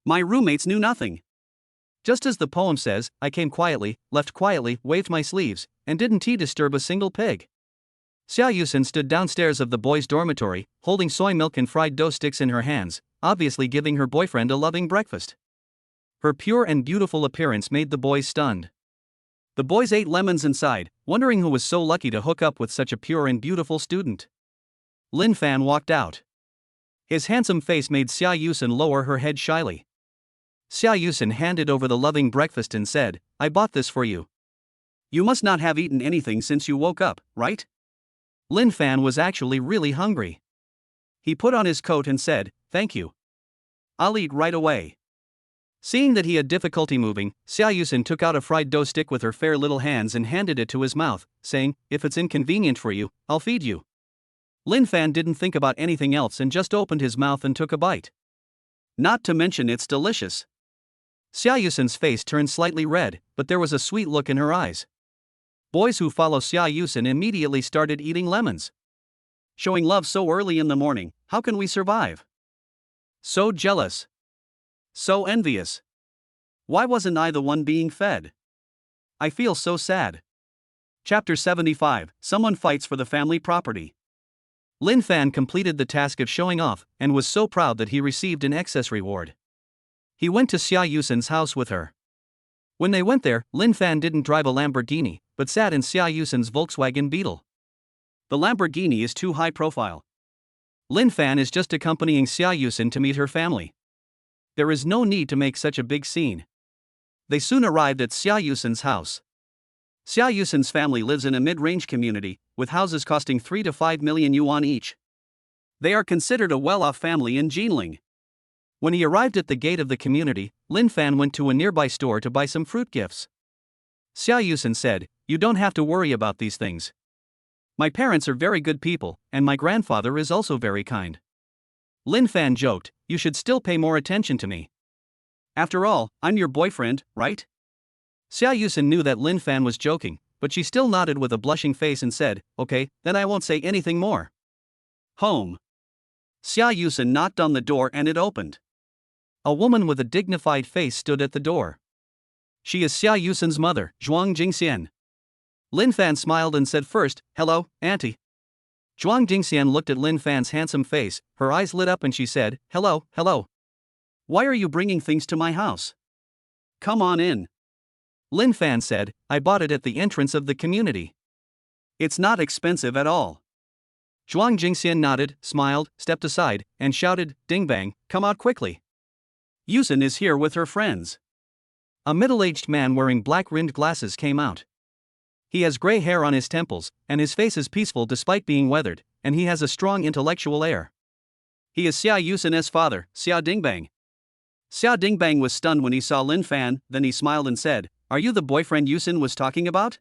My roommates knew nothing. Just as the poem says, I came quietly, left quietly, waved my sleeves, and didn't disturb a single pig. Xia Yusen stood downstairs of the boys' dormitory, holding soy milk and fried dough sticks in her hands, obviously giving her boyfriend a loving breakfast. Her pure and beautiful appearance made the boys stunned. The boys ate lemons inside, wondering who was so lucky to hook up with such a pure and beautiful student. Lin Fan walked out. His handsome face made Xia Yusen lower her head shyly. Xia Yusen handed over the loving breakfast and said, I bought this for you. You must not have eaten anything since you woke up, right? Lin Fan was actually really hungry. He put on his coat and said, thank you. I'll eat right away. Seeing that he had difficulty moving, Xia Yusen took out a fried dough stick with her fair little hands and handed it to his mouth, saying, if it's inconvenient for you, I'll feed you. Lin Fan didn't think about anything else and just opened his mouth and took a bite. Not to mention it's delicious. Xia Yusen's face turned slightly red, but there was a sweet look in her eyes. Boys who follow Xia Yusen immediately started eating lemons. Showing love so early in the morning, how can we survive? So jealous. So envious. Why wasn't I the one being fed? I feel so sad. Chapter 75, Someone Fights for the Family Property. Lin Fan completed the task of showing off, and was so proud that he received an excess reward. He went to Xia Yusen's house with her. When they went there, Lin Fan didn't drive a Lamborghini, but sat in Xia Yusen's Volkswagen Beetle. The Lamborghini is too high profile. Lin Fan is just accompanying Xia Yusen to meet her family. There is no need to make such a big scene. They soon arrived at Xia Yusen's house. Xia Yusen's family lives in a mid-range community, with houses costing 3 to 5 million yuan each. They are considered a well-off family in Jinling. When he arrived at the gate of the community, Lin Fan went to a nearby store to buy some fruit gifts. Xia Yusen said, "You don't have to worry about these things. My parents are very good people, and my grandfather is also very kind." Lin Fan joked, "You should still pay more attention to me. After all, I'm your boyfriend, right?" Xia Yusen knew that Lin Fan was joking, but she still nodded with a blushing face and said, "Okay, then I won't say anything more." Home. Xia Yusen knocked on the door and it opened. A woman with a dignified face stood at the door. She is Xia Yusen's mother, Zhuang Jingxian. Lin Fan smiled and said first, "Hello, auntie." Zhuang Jingxian looked at Lin Fan's handsome face, her eyes lit up and she said, "Hello, hello. Why are you bringing things to my house? Come on in." Lin Fan said, "I bought it at the entrance of the community. It's not expensive at all." Zhuang Jingxian nodded, smiled, stepped aside, and shouted, "Ding bang, come out quickly. Yusen is here with her friends." A middle-aged man wearing black-rimmed glasses came out. He has gray hair on his temples, and his face is peaceful despite being weathered, and he has a strong intellectual air. He is Xia Yusen's father, Xia Dingbang. Xia Dingbang was stunned when he saw Lin Fan, then he smiled and said, "Are you the boyfriend Yusen was talking about?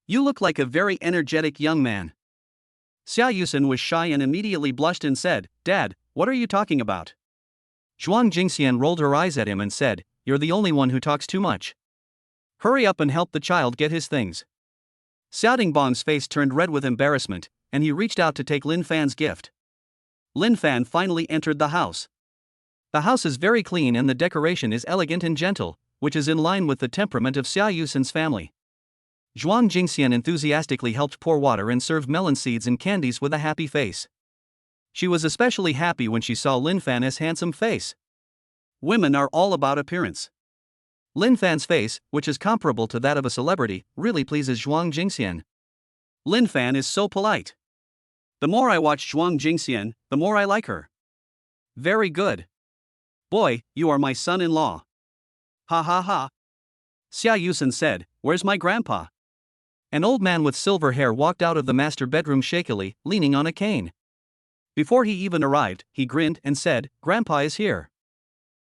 You look like a very energetic young man." Xia Yusen was shy and immediately blushed and said, "Dad, what are you talking about?" Zhuang Jingxian rolled her eyes at him and said, "You're the only one who talks too much. Hurry up and help the child get his things." Xia Dingbang's face turned red with embarrassment, and he reached out to take Lin Fan's gift. Lin Fan finally entered the house. The house is very clean and the decoration is elegant and gentle, which is in line with the temperament of Xia Yusen's family. Zhuang Jingxian enthusiastically helped pour water and serve melon seeds and candies with a happy face. She was especially happy when she saw Lin Fan's handsome face. Women are all about appearance. Lin Fan's face, which is comparable to that of a celebrity, really pleases Zhuang Jingxian. Lin Fan is so polite. The more I watch Zhuang Jingxian, the more I like her. Very good. Boy, you are my son-in-law. Ha ha ha. Xia Yusen said, "Where's my grandpa?" An old man with silver hair walked out of the master bedroom shakily, leaning on a cane. Before he even arrived, he grinned and said, "Grandpa is here."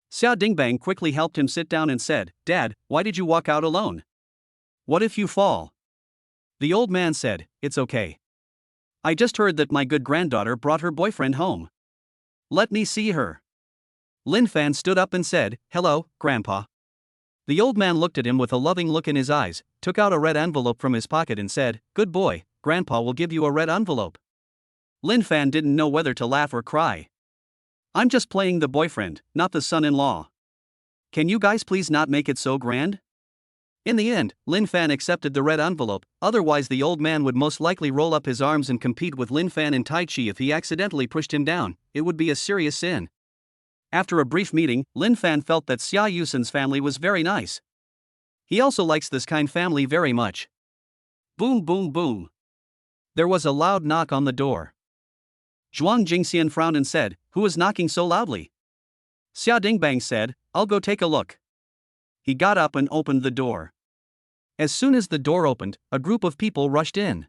Xia Dingbang quickly helped him sit down and said, "Dad, why did you walk out alone? What if you fall?" The old man said, "It's okay. I just heard that my good granddaughter brought her boyfriend home. Let me see her." Lin Fan stood up and said, "Hello, Grandpa." The old man looked at him with a loving look in his eyes, took out a red envelope from his pocket and said, "Good boy, Grandpa will give you a red envelope." Lin Fan didn't know whether to laugh or cry. "I'm just playing the boyfriend, not the son-in-law. Can you guys please not make it so grand?" In the end, Lin Fan accepted the red envelope, otherwise the old man would most likely roll up his arms and compete with Lin Fan in Tai Chi if he accidentally pushed him down. It would be a serious sin. After a brief meeting, Lin Fan felt that Xia Yusen's family was very nice. He also likes this kind family very much. Boom boom boom. There was a loud knock on the door. Zhuang Jingxian frowned and said, "Who is knocking so loudly?" Xia Dingbang said, "I'll go take a look." He got up and opened the door. As soon as the door opened, a group of people rushed in.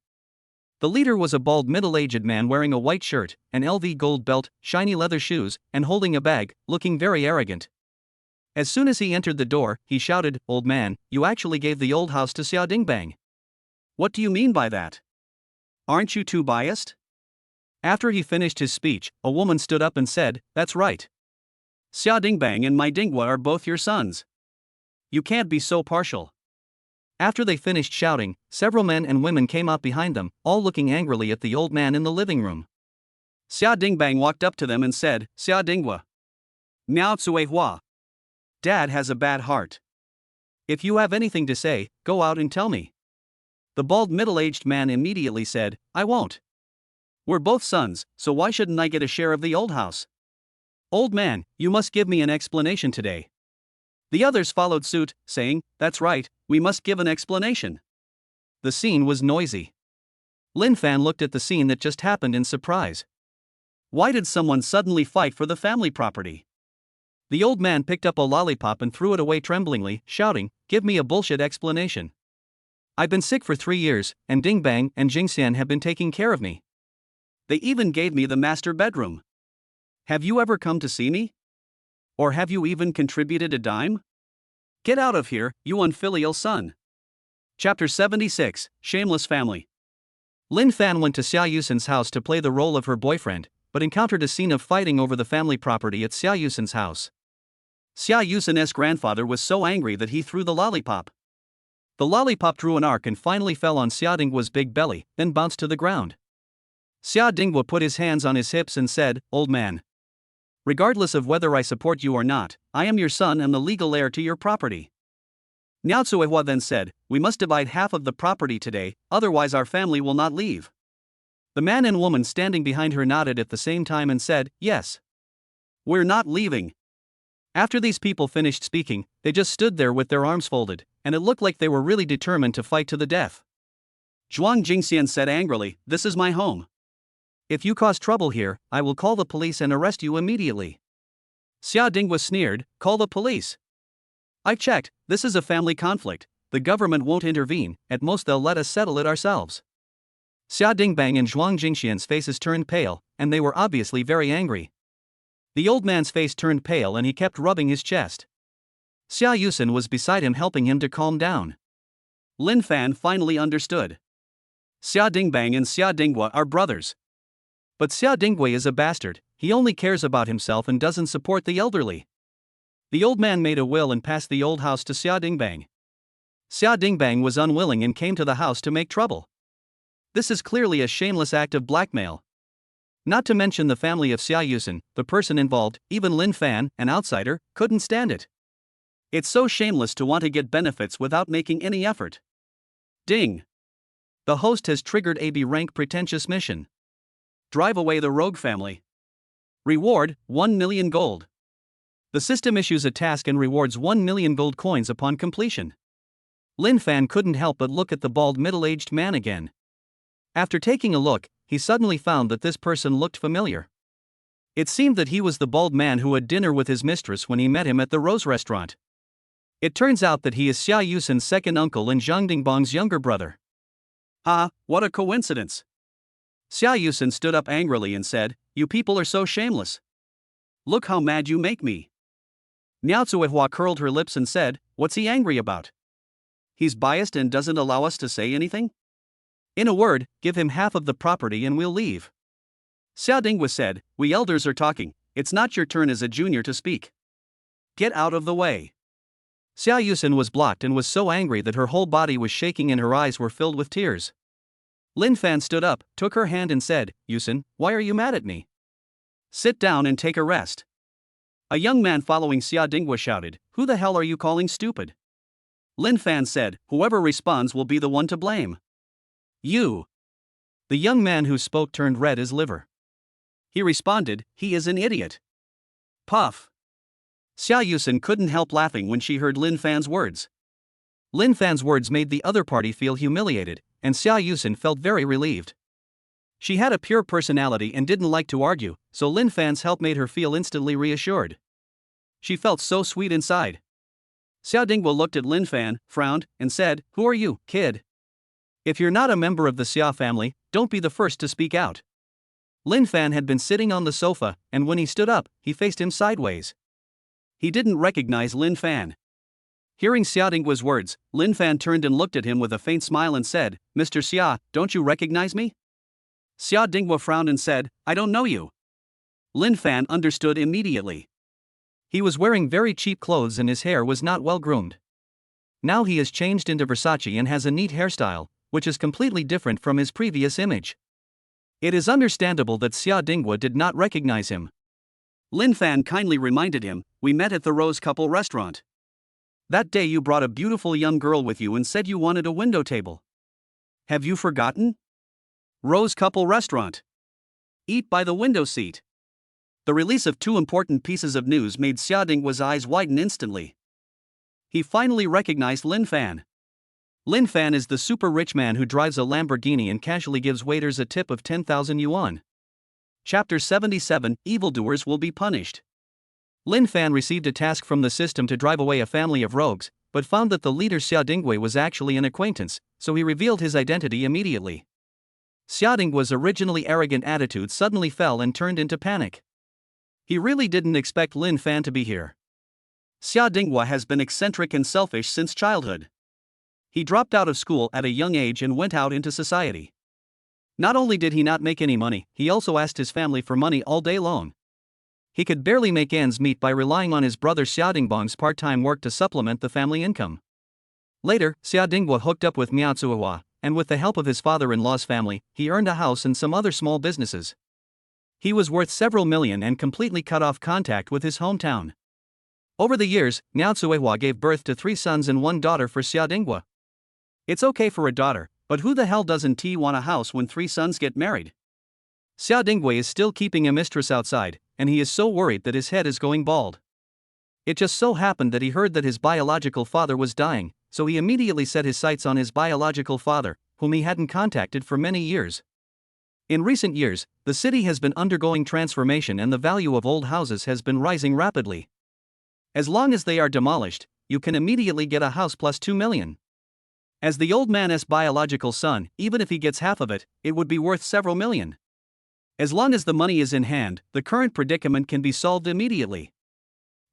The leader was a bald middle-aged man wearing a white shirt, an LV gold belt, shiny leather shoes, and holding a bag, looking very arrogant. As soon as he entered the door, he shouted, "Old man, you actually gave the old house to Xia Dingbang. What do you mean by that? Aren't you too biased?" After he finished his speech, a woman stood up and said, "That's right. Xia Dingbang and my Dingwa are both your sons. You can't be so partial." After they finished shouting, several men and women came up behind them, all looking angrily at the old man in the living room. Xia Dingbang walked up to them and said, "Xia Dingwa. Miao Tsui Hua. Dad has a bad heart. If you have anything to say, go out and tell me." The bald middle-aged man immediately said, "I won't. We're both sons, so why shouldn't I get a share of the old house? Old man, you must give me an explanation today." The others followed suit, saying, "That's right, we must give an explanation." The scene was noisy. Lin Fan looked at the scene that just happened in surprise. Why did someone suddenly fight for the family property? The old man picked up a lollipop and threw it away tremblingly, shouting, "Give me a bullshit explanation. I've been sick for 3 years, and Dingbang and Jingxian have been taking care of me. They even gave me the master bedroom. Have you ever come to see me? Or have you even contributed a dime? Get out of here, you unfilial son. Chapter 76, Shameless Family. Lin Fan went to Xia Yusen's house to play the role of her boyfriend, but encountered a scene of fighting over the family property at Xia Yusen's house. Xia Yusen's grandfather was so angry that he threw the lollipop. The lollipop drew an arc and finally fell on Xia Dinghua's big belly, then bounced to the ground. Xia Dinghua put his hands on his hips and said, "Old man. Regardless of whether I support you or not, I am your son and the legal heir to your property." Niao Zuehua then said, "We must divide half of the property today, otherwise our family will not leave." The man and woman standing behind her nodded at the same time and said, "Yes. We're not leaving." After these people finished speaking, they just stood there with their arms folded, and it looked like they were really determined to fight to the death. Zhuang Jingxian said angrily, "This is my home. If you cause trouble here, I will call the police and arrest you immediately." Xia Dinghua sneered, "Call the police. I've checked, this is a family conflict, the government won't intervene, at most they'll let us settle it ourselves." Xia Dingbang and Zhuang Jingxian's faces turned pale, and they were obviously very angry. The old man's face turned pale and he kept rubbing his chest. Xia Yusen was beside him helping him to calm down. Lin Fan finally understood. Xia Dingbang and Xia Dinghua are brothers. But Xia Dinghua is a bastard, he only cares about himself and doesn't support the elderly. The old man made a will and passed the old house to Xia Dingbang. Xia Dingbang was unwilling and came to the house to make trouble. This is clearly a shameless act of blackmail. Not to mention the family of Xia Yusen, the person involved, even Lin Fan, an outsider, couldn't stand it. It's so shameless to want to get benefits without making any effort. Ding! The host has triggered a B-rank pretentious mission. Drive away the rogue family. Reward, 1 million gold. The system issues a task and rewards 1 million gold coins upon completion. Lin Fan couldn't help but look at the bald middle-aged man again. After taking a look, he suddenly found that this person looked familiar. It seemed that he was the bald man who had dinner with his mistress when he met him at the Rose restaurant. It turns out that he is Xia Yusen's second uncle and Zhang Dingbang's younger brother. Ah, what a coincidence. Xia Yusen stood up angrily and said, "You people are so shameless. Look how mad you make me." Niao Zuehua curled her lips and said, "What's he angry about? He's biased and doesn't allow us to say anything? In a word, give him half of the property and we'll leave." Xia Dinghua said, "We elders are talking, it's not your turn as a junior to speak. Get out of the way." Xia Yusen was blocked and was so angry that her whole body was shaking and her eyes were filled with tears. Lin Fan stood up, took her hand and said, "Yusen, why are you mad at me? Sit down and take a rest." A young man following Xia Dinghua shouted, "Who the hell are you calling stupid?" Lin Fan said, "Whoever responds will be the one to blame. You." The young man who spoke turned red as liver. He responded, "He is an idiot." Puff. Xia Yusen couldn't help laughing when she heard Lin Fan's words. Lin Fan's words made the other party feel humiliated, and Xia Yusen felt very relieved. She had a pure personality and didn't like to argue, so Lin Fan's help made her feel instantly reassured. She felt so sweet inside. Xia Dinghua looked at Lin Fan, frowned, and said, "Who are you, kid? If you're not a member of the Xia family, don't be the first to speak out." Lin Fan had been sitting on the sofa, and when he stood up, he faced him sideways. He didn't recognize Lin Fan. Hearing Xia Dinghua's words, Lin Fan turned and looked at him with a faint smile and said, "Mr. Xia, don't you recognize me?" Xia Dinghua frowned and said, "I don't know you." Lin Fan understood immediately. He was wearing very cheap clothes and his hair was not well groomed. Now he has changed into Versace and has a neat hairstyle, which is completely different from his previous image. It is understandable that Xia Dinghua did not recognize him. Lin Fan kindly reminded him, "We met at the Rose Couple restaurant. That day you brought a beautiful young girl with you and said you wanted a window table. Have you forgotten? Rose Couple restaurant. Eat by the window seat." The release of two important pieces of news made Xia Dinghua's eyes widen instantly. He finally recognized Lin Fan. Lin Fan is the super rich man who drives a Lamborghini and casually gives waiters a tip of 10,000 yuan. Chapter 77, Evildoers Will Be Punished. Lin Fan received a task from the system to drive away a family of rogues, but found that the leader Xia Dinghua was actually an acquaintance, so he revealed his identity immediately. Xia Dinggua's originally arrogant attitude suddenly fell and turned into panic. He really didn't expect Lin Fan to be here. Xia Dinghua has been eccentric and selfish since childhood. He dropped out of school at a young age and went out into society. Not only did he not make any money, he also asked his family for money all day long. He could barely make ends meet by relying on his brother Xia Dingbang's part-time work to supplement the family income. Later, Xia Dinghua hooked up with Miao Zuihua, and with the help of his father-in-law's family, he earned a house and some other small businesses. He was worth several million and completely cut off contact with his hometown. Over the years, Miao Zuihua gave birth to 3 sons and 1 daughter for Xia Dinghua. It's okay for a daughter, but who the hell doesn't want a house when 3 sons get married? Xia Dinghua is still keeping a mistress outside, and he is so worried that his head is going bald. It just so happened that he heard that his biological father was dying, so he immediately set his sights on his biological father, whom he hadn't contacted for many years. In recent years, the city has been undergoing transformation and the value of old houses has been rising rapidly. As long as they are demolished, you can immediately get a house plus 2 million. As the old man's biological son, even if he gets half of it, it would be worth several million. As long as the money is in hand, the current predicament can be solved immediately.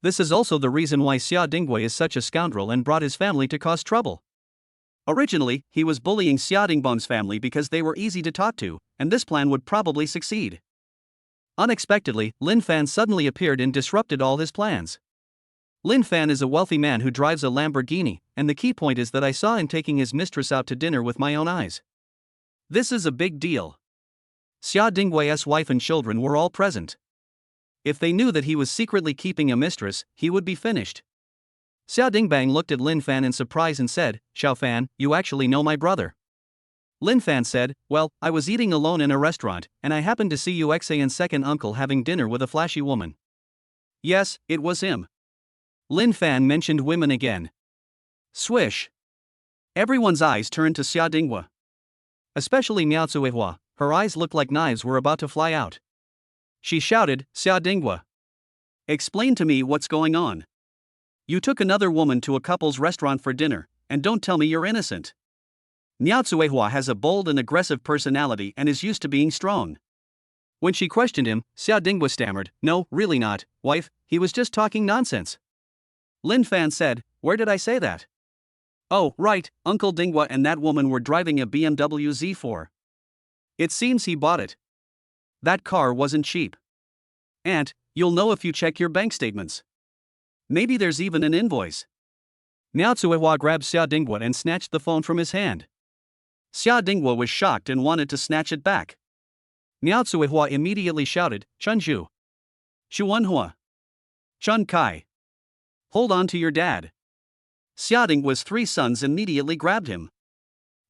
This is also the reason why Xia Dinghua is such a scoundrel and brought his family to cause trouble. Originally, he was bullying Xia Dingbang's family because they were easy to talk to, and this plan would probably succeed. Unexpectedly, Lin Fan suddenly appeared and disrupted all his plans. Lin Fan is a wealthy man who drives a Lamborghini, and the key point is that I saw him taking his mistress out to dinner with my own eyes. This is a big deal. Xia Dinghua's wife and children were all present. If they knew that he was secretly keeping a mistress, he would be finished. Xia Dingbang looked at Lin Fan in surprise and said, "Xiao Fan, you actually know my brother." Lin Fan said, "Well, I was eating alone in a restaurant, and I happened to see Yu Xan's second uncle having dinner with a flashy woman." Yes, it was him. Lin Fan mentioned women again. Swish. Everyone's eyes turned to Xia Dinghua. Especially Miao Zuihua, her eyes looked like knives were about to fly out. She shouted, "Xia Dinghua, explain to me what's going on. You took another woman to a couple's restaurant for dinner, and don't tell me you're innocent." Miao Zuihua has a bold and aggressive personality and is used to being strong. When she questioned him, Xia Dinghua stammered, "No, really not, wife, he was just talking nonsense." Lin Fan said, "Where did I say that?" "Oh, right, Uncle Dinghua and that woman were driving a BMW Z4. It seems he bought it. That car wasn't cheap. Aunt, you'll know if you check your bank statements. Maybe there's even an invoice." Miao Zuihua grabbed Xia Dinghua and snatched the phone from his hand. Xia Dinghua was shocked and wanted to snatch it back. Miao Zuihua immediately shouted, "Chun Zhu. Xuanhua. Chun Kai. Hold on to your dad." Xia Dinghua's 3 sons immediately grabbed him.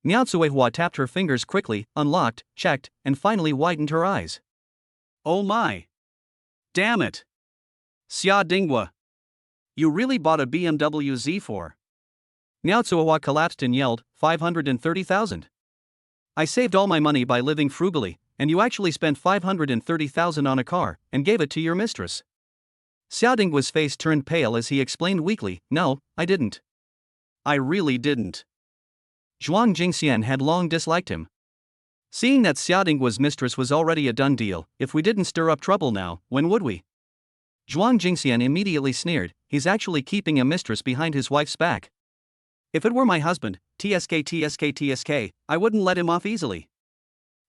Miao Zuihua tapped her fingers quickly, unlocked, checked, and finally widened her eyes. "Oh my. Damn it. Xia Dinghua. You really bought a BMW Z4. Miao Zuihua collapsed and yelled, 530,000. I saved all my money by living frugally, and you actually spent 530,000 on a car, and gave it to your mistress. Xia Dinghua's face turned pale as he explained weakly, "No, I didn't. I really didn't." Zhuang Jingxian had long disliked him. Seeing that Xia Dinghua's mistress was already a done deal, if we didn't stir up trouble now, when would we? Zhuang Jingxian immediately sneered, "He's actually keeping a mistress behind his wife's back. If it were my husband, TSK, I wouldn't let him off easily."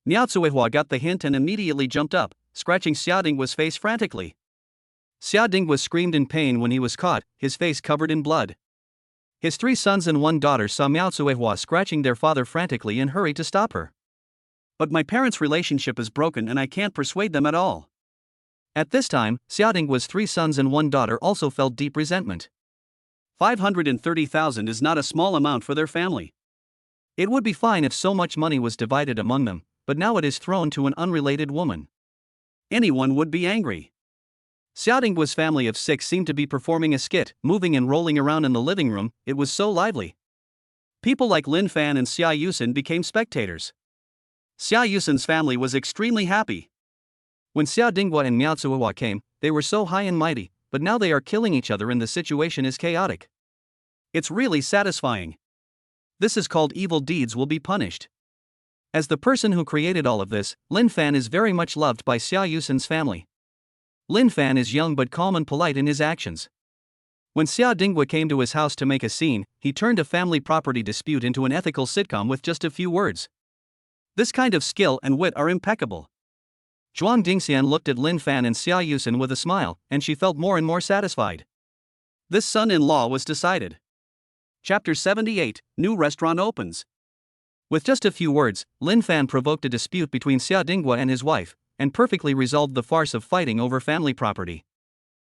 Miao Zuihua got the hint and immediately jumped up, scratching Xia Dinghua's face frantically. Xia Dinghua screamed in pain when he was caught, his face covered in blood. His 3 sons and 1 daughter saw Miao Zuihua scratching their father frantically and hurried to stop her. "But my parents' relationship is broken and I can't persuade them at all." At this time, Xia Dinghua's 3 sons and 1 daughter also felt deep resentment. 530,000 is not a small amount for their family. It would be fine if so much money was divided among them, but now it is thrown to an unrelated woman. Anyone would be angry. Xia Dinghua's family of 6 seemed to be performing a skit, moving and rolling around in the living room, it was so lively. People like Lin Fan and Xia Yusin became spectators. Xia Yusin's family was extremely happy. When Xia Dinghua and Miao Zuihua came, they were so high and mighty, but now they are killing each other and the situation is chaotic. It's really satisfying. This is called evil deeds will be punished. As the person who created all of this, Lin Fan is very much loved by Xia Yusen's family. Lin Fan is young but calm and polite in his actions. When Xia Dinghua came to his house to make a scene, he turned a family property dispute into an ethical sitcom with just a few words. This kind of skill and wit are impeccable. Zhuang Dingxian looked at Lin Fan and Xia Yusen with a smile, and she felt more and more satisfied. This son-in-law was decided. Chapter 78, New Restaurant Opens. With just a few words, Lin Fan provoked a dispute between Xia Dinghua and his wife, and perfectly resolved the farce of fighting over family property.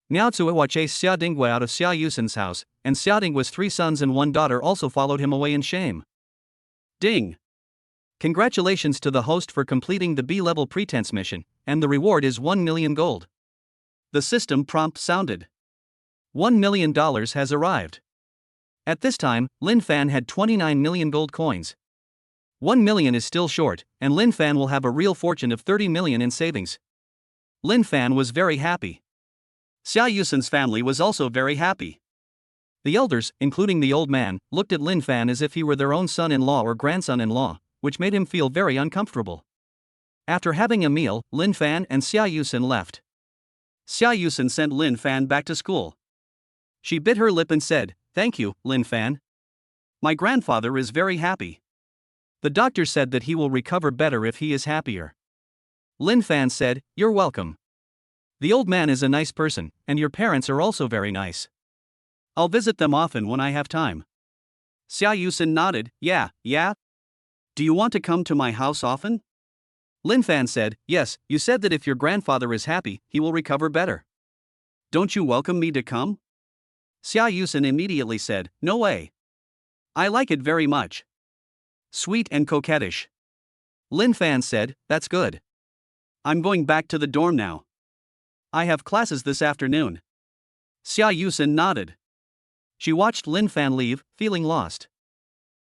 Miao Zuihua chased Xia Dinghua out of Xia Yusen's house, and Xia Dinghua's 3 sons and 1 daughter also followed him away in shame. Ding! Congratulations to the host for completing the B-level pretense mission, and the reward is 1 million gold. The system prompt sounded. $1 million has arrived. At this time, Lin Fan had 29 million gold coins. 1 million is still short, and Lin Fan will have a real fortune of 30 million in savings. Lin Fan was very happy. Xia Yusen's family was also very happy. The elders, including the old man, looked at Lin Fan as if he were their own son-in-law or grandson-in-law, which made him feel very uncomfortable. After having a meal, Lin Fan and Xia Yusen left. Xia Yusen sent Lin Fan back to school. She bit her lip and said, "Thank you, Lin Fan. My grandfather is very happy. The doctor said that he will recover better if he is happier." Lin Fan said, "You're welcome. The old man is a nice person, and your parents are also very nice. I'll visit them often when I have time." Xia Yusen nodded, yeah. Do you want to come to my house often? Lin Fan said, "Yes, you said that if your grandfather is happy, he will recover better. Don't you welcome me to come?" Xia Yusen immediately said, "No way. I like it very much. Sweet and coquettish." Lin Fan said, "That's good. I'm going back to the dorm now. I have classes this afternoon." Xia Yusen nodded. She watched Lin Fan leave, feeling lost.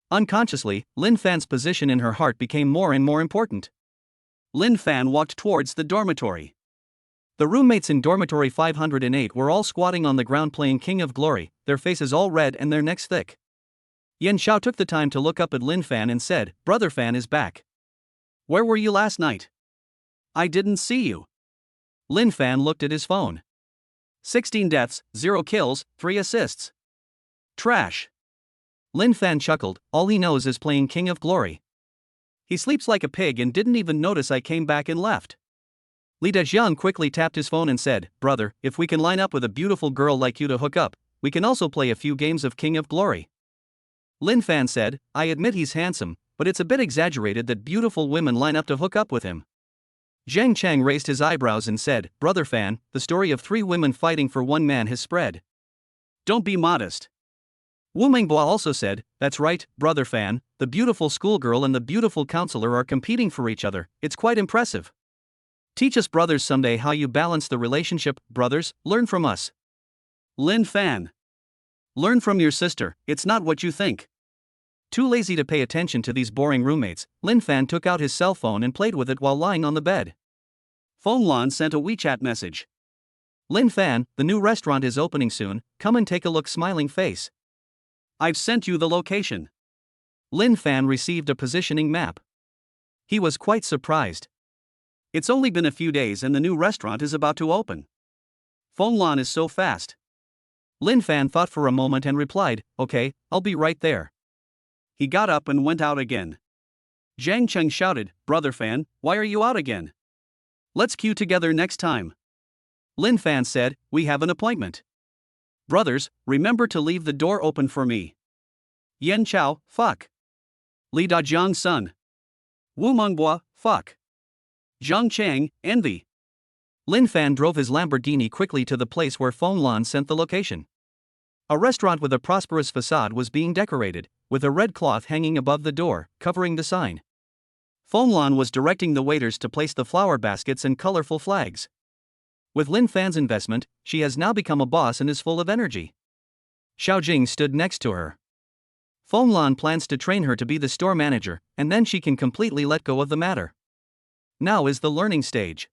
Unconsciously, Lin Fan's position in her heart became more and more important. Lin Fan walked towards the dormitory. The roommates in dormitory 508 were all squatting on the ground playing King of Glory, their faces all red and their necks thick. Yan Xiao took the time to look up at Lin Fan and said, "Brother Fan is back. Where were you last night? I didn't see you." Lin Fan looked at his phone. 16 deaths, 0 kills, 3 assists. Trash. Lin Fan chuckled, all he knows is playing King of Glory. He sleeps like a pig and didn't even notice I came back and left. Li Dejiang quickly tapped his phone and said, "Brother, if we can line up with a beautiful girl like you to hook up, we can also play a few games of King of Glory." Lin Fan said, "I admit he's handsome, but it's a bit exaggerated that beautiful women line up to hook up with him." Zhang Cheng raised his eyebrows and said, "Brother Fan, the story of 3 women fighting for 1 man has spread. Don't be modest." Wu Mengbua also said, "That's right, Brother Fan, the beautiful schoolgirl and the beautiful counselor are competing for each other, it's quite impressive. Teach us brothers someday how you balance the relationship, brothers, learn from us." Lin Fan. Learn from your sister, it's not what you think. Too lazy to pay attention to these boring roommates, Lin Fan took out his cell phone and played with it while lying on the bed. Fenglan sent a WeChat message. "Lin Fan, the new restaurant is opening soon, come and take a look, smiling face. I've sent you the location." Lin Fan received a positioning map. He was quite surprised. It's only been a few days and the new restaurant is about to open. Fenglan is so fast. Lin Fan thought for a moment and replied, "Okay, I'll be right there." He got up and went out again. Zhang Cheng shouted, "Brother Fan, why are you out again? Let's queue together next time." Lin Fan said, "We have an appointment. Brothers, remember to leave the door open for me." Yan Chao, fuck. Li Dajiang Sun. Wu Mengbua, fuck. Zhang Cheng, envy. Lin Fan drove his Lamborghini quickly to the place where Fenglan sent the location. A restaurant with a prosperous facade was being decorated, with a red cloth hanging above the door, covering the sign. Fenglan was directing the waiters to place the flower baskets and colorful flags. With Lin Fan's investment, she has now become a boss and is full of energy. Xiao Jing stood next to her. Fenglan plans to train her to be the store manager, and then she can completely let go of the matter. Now is the learning stage.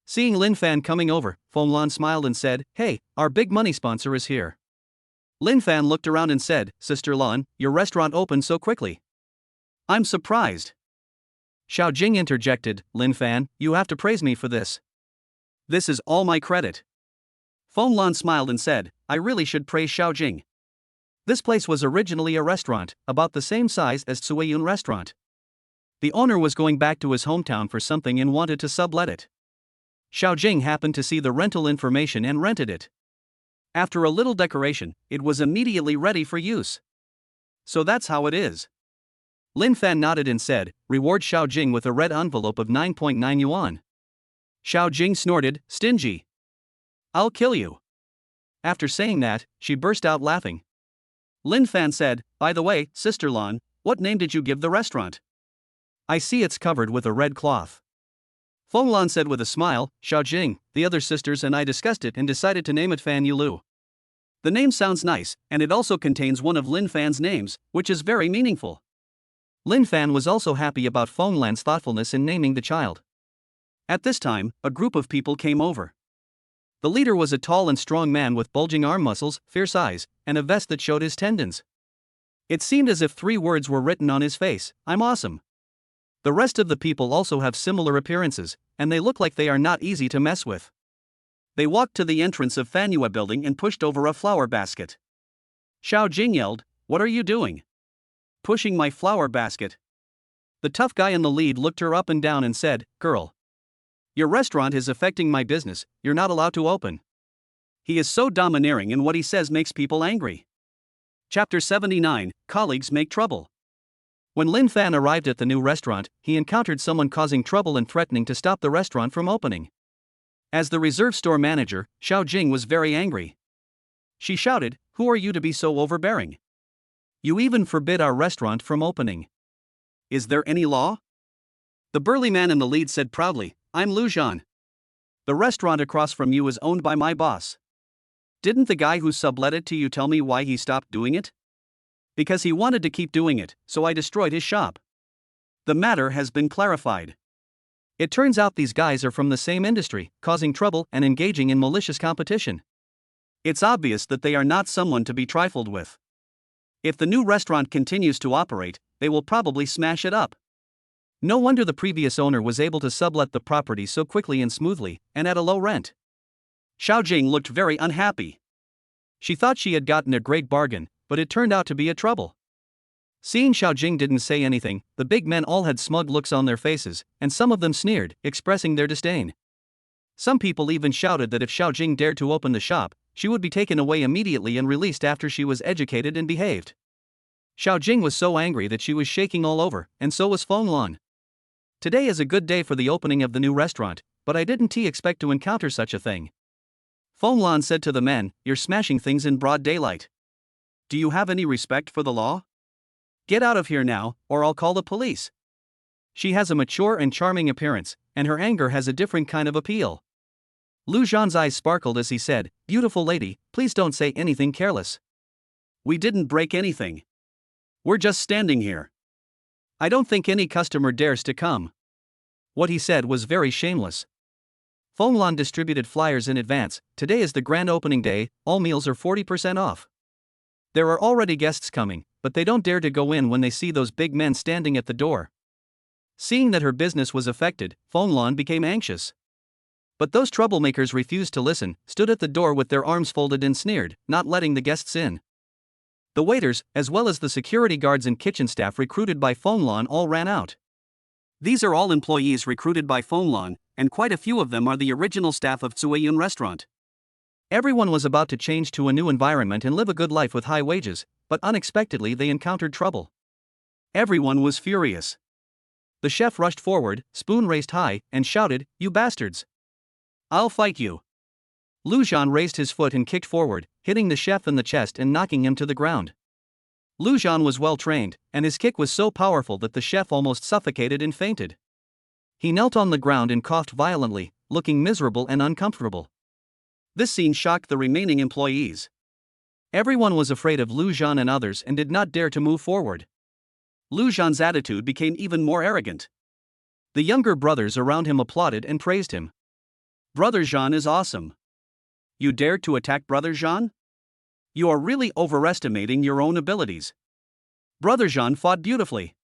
Seeing Lin Fan coming over, Fenglan smiled and said, "Hey, our big money sponsor is here." Lin Fan looked around and said, "Sister Lan, your restaurant opened so quickly. I'm surprised." Xiao Jing interjected, Lin Fan, you have to praise me for this. This is all my credit. Feng Lan smiled and said, I really should praise Xiao Jing. This place was originally a restaurant, about the same size as Tsueyun restaurant. The owner was going back to his hometown for something and wanted to sublet it. Xiao Jing happened to see the rental information and rented it. After a little decoration, it was immediately ready for use. So that's how it is. Lin Fan nodded and said, reward Xiao Jing with a red envelope of 9.9 yuan. Xiao Jing snorted, stingy. I'll kill you. After saying that, she burst out laughing. Lin Fan said, by the way, Sister Lan, what name did you give the restaurant? I see it's covered with a red cloth. Feng Lan said with a smile, Xiao Jing, the other sisters and I discussed it and decided to name it Fan Yulu. The name sounds nice, and it also contains one of Lin Fan's names, which is very meaningful. Lin Fan was also happy about Feng Lan's thoughtfulness in naming the child. At this time, a group of people came over. The leader was a tall and strong man with bulging arm muscles, fierce eyes, and a vest that showed his tendons. It seemed as if 3 words were written on his face, I'm awesome. The rest of the people also have similar appearances, and they look like they are not easy to mess with. They walked to the entrance of Fanua building and pushed over a flower basket. Xiao Jing yelled, what are you doing? Pushing my flower basket. The tough guy in the lead looked her up and down and said, girl. Your restaurant is affecting my business, you're not allowed to open. He is so domineering and what he says makes people angry. Chapter 79, Colleagues Make Trouble. When Lin Fan arrived at the new restaurant, he encountered someone causing trouble and threatening to stop the restaurant from opening. As the reserve store manager, Xiao Jing was very angry. She shouted, who are you to be so overbearing? You even forbid our restaurant from opening. Is there any law? The burly man in the lead said proudly, I'm Lu Zhan. The restaurant across from you is owned by my boss. Didn't the guy who sublet it to you tell me why he stopped doing it? Because he wanted to keep doing it, so I destroyed his shop. The matter has been clarified. It turns out these guys are from the same industry, causing trouble and engaging in malicious competition. It's obvious that they are not someone to be trifled with. If the new restaurant continues to operate, they will probably smash it up. No wonder the previous owner was able to sublet the property so quickly and smoothly, and at a low rent. Xiao Jing looked very unhappy. She thought she had gotten a great bargain, but it turned out to be a trouble. Seeing Xiao Jing didn't say anything, the big men all had smug looks on their faces, and some of them sneered, expressing their disdain. Some people even shouted that if Xiao Jing dared to open the shop, she would be taken away immediately and released after she was educated and behaved. Xiao Jing was so angry that she was shaking all over, and so was Feng Lan. Today is a good day for the opening of the new restaurant, but I didn't expect to encounter such a thing. Feng Lan said to the men, you're smashing things in broad daylight. Do you have any respect for the law? Get out of here now, or I'll call the police. She has a mature and charming appearance, and her anger has a different kind of appeal. Lu Zhan's eyes sparkled as he said, beautiful lady, please don't say anything careless. We didn't break anything. We're just standing here. I don't think any customer dares to come. What he said was very shameless. Feng Lan distributed flyers in advance, today is the grand opening day, all meals are 40% off. There are already guests coming, but they don't dare to go in when they see those big men standing at the door. Seeing that her business was affected, Feng Lan became anxious. But those troublemakers refused to listen, stood at the door with their arms folded and sneered, not letting the guests in. The waiters, as well as the security guards and kitchen staff recruited by Feng Lan all ran out. These are all employees recruited by Feng Lan, and quite a few of them are the original staff of Tsueyun restaurant. Everyone was about to change to a new environment and live a good life with high wages, but unexpectedly they encountered trouble. Everyone was furious. The chef rushed forward, spoon raised high, and shouted, you bastards! I'll fight you! Lu Zhan raised his foot and kicked forward, hitting the chef in the chest and knocking him to the ground. Lu Zhan was well trained, and his kick was so powerful that the chef almost suffocated and fainted. He knelt on the ground and coughed violently, looking miserable and uncomfortable. This scene shocked the remaining employees. Everyone was afraid of Lu Zhan and others and did not dare to move forward. Lu Zhan's attitude became even more arrogant. The younger brothers around him applauded and praised him. Brother Zhan is awesome. You dared to attack Brother Zhan? You are really overestimating your own abilities. Brother Zhan fought beautifully.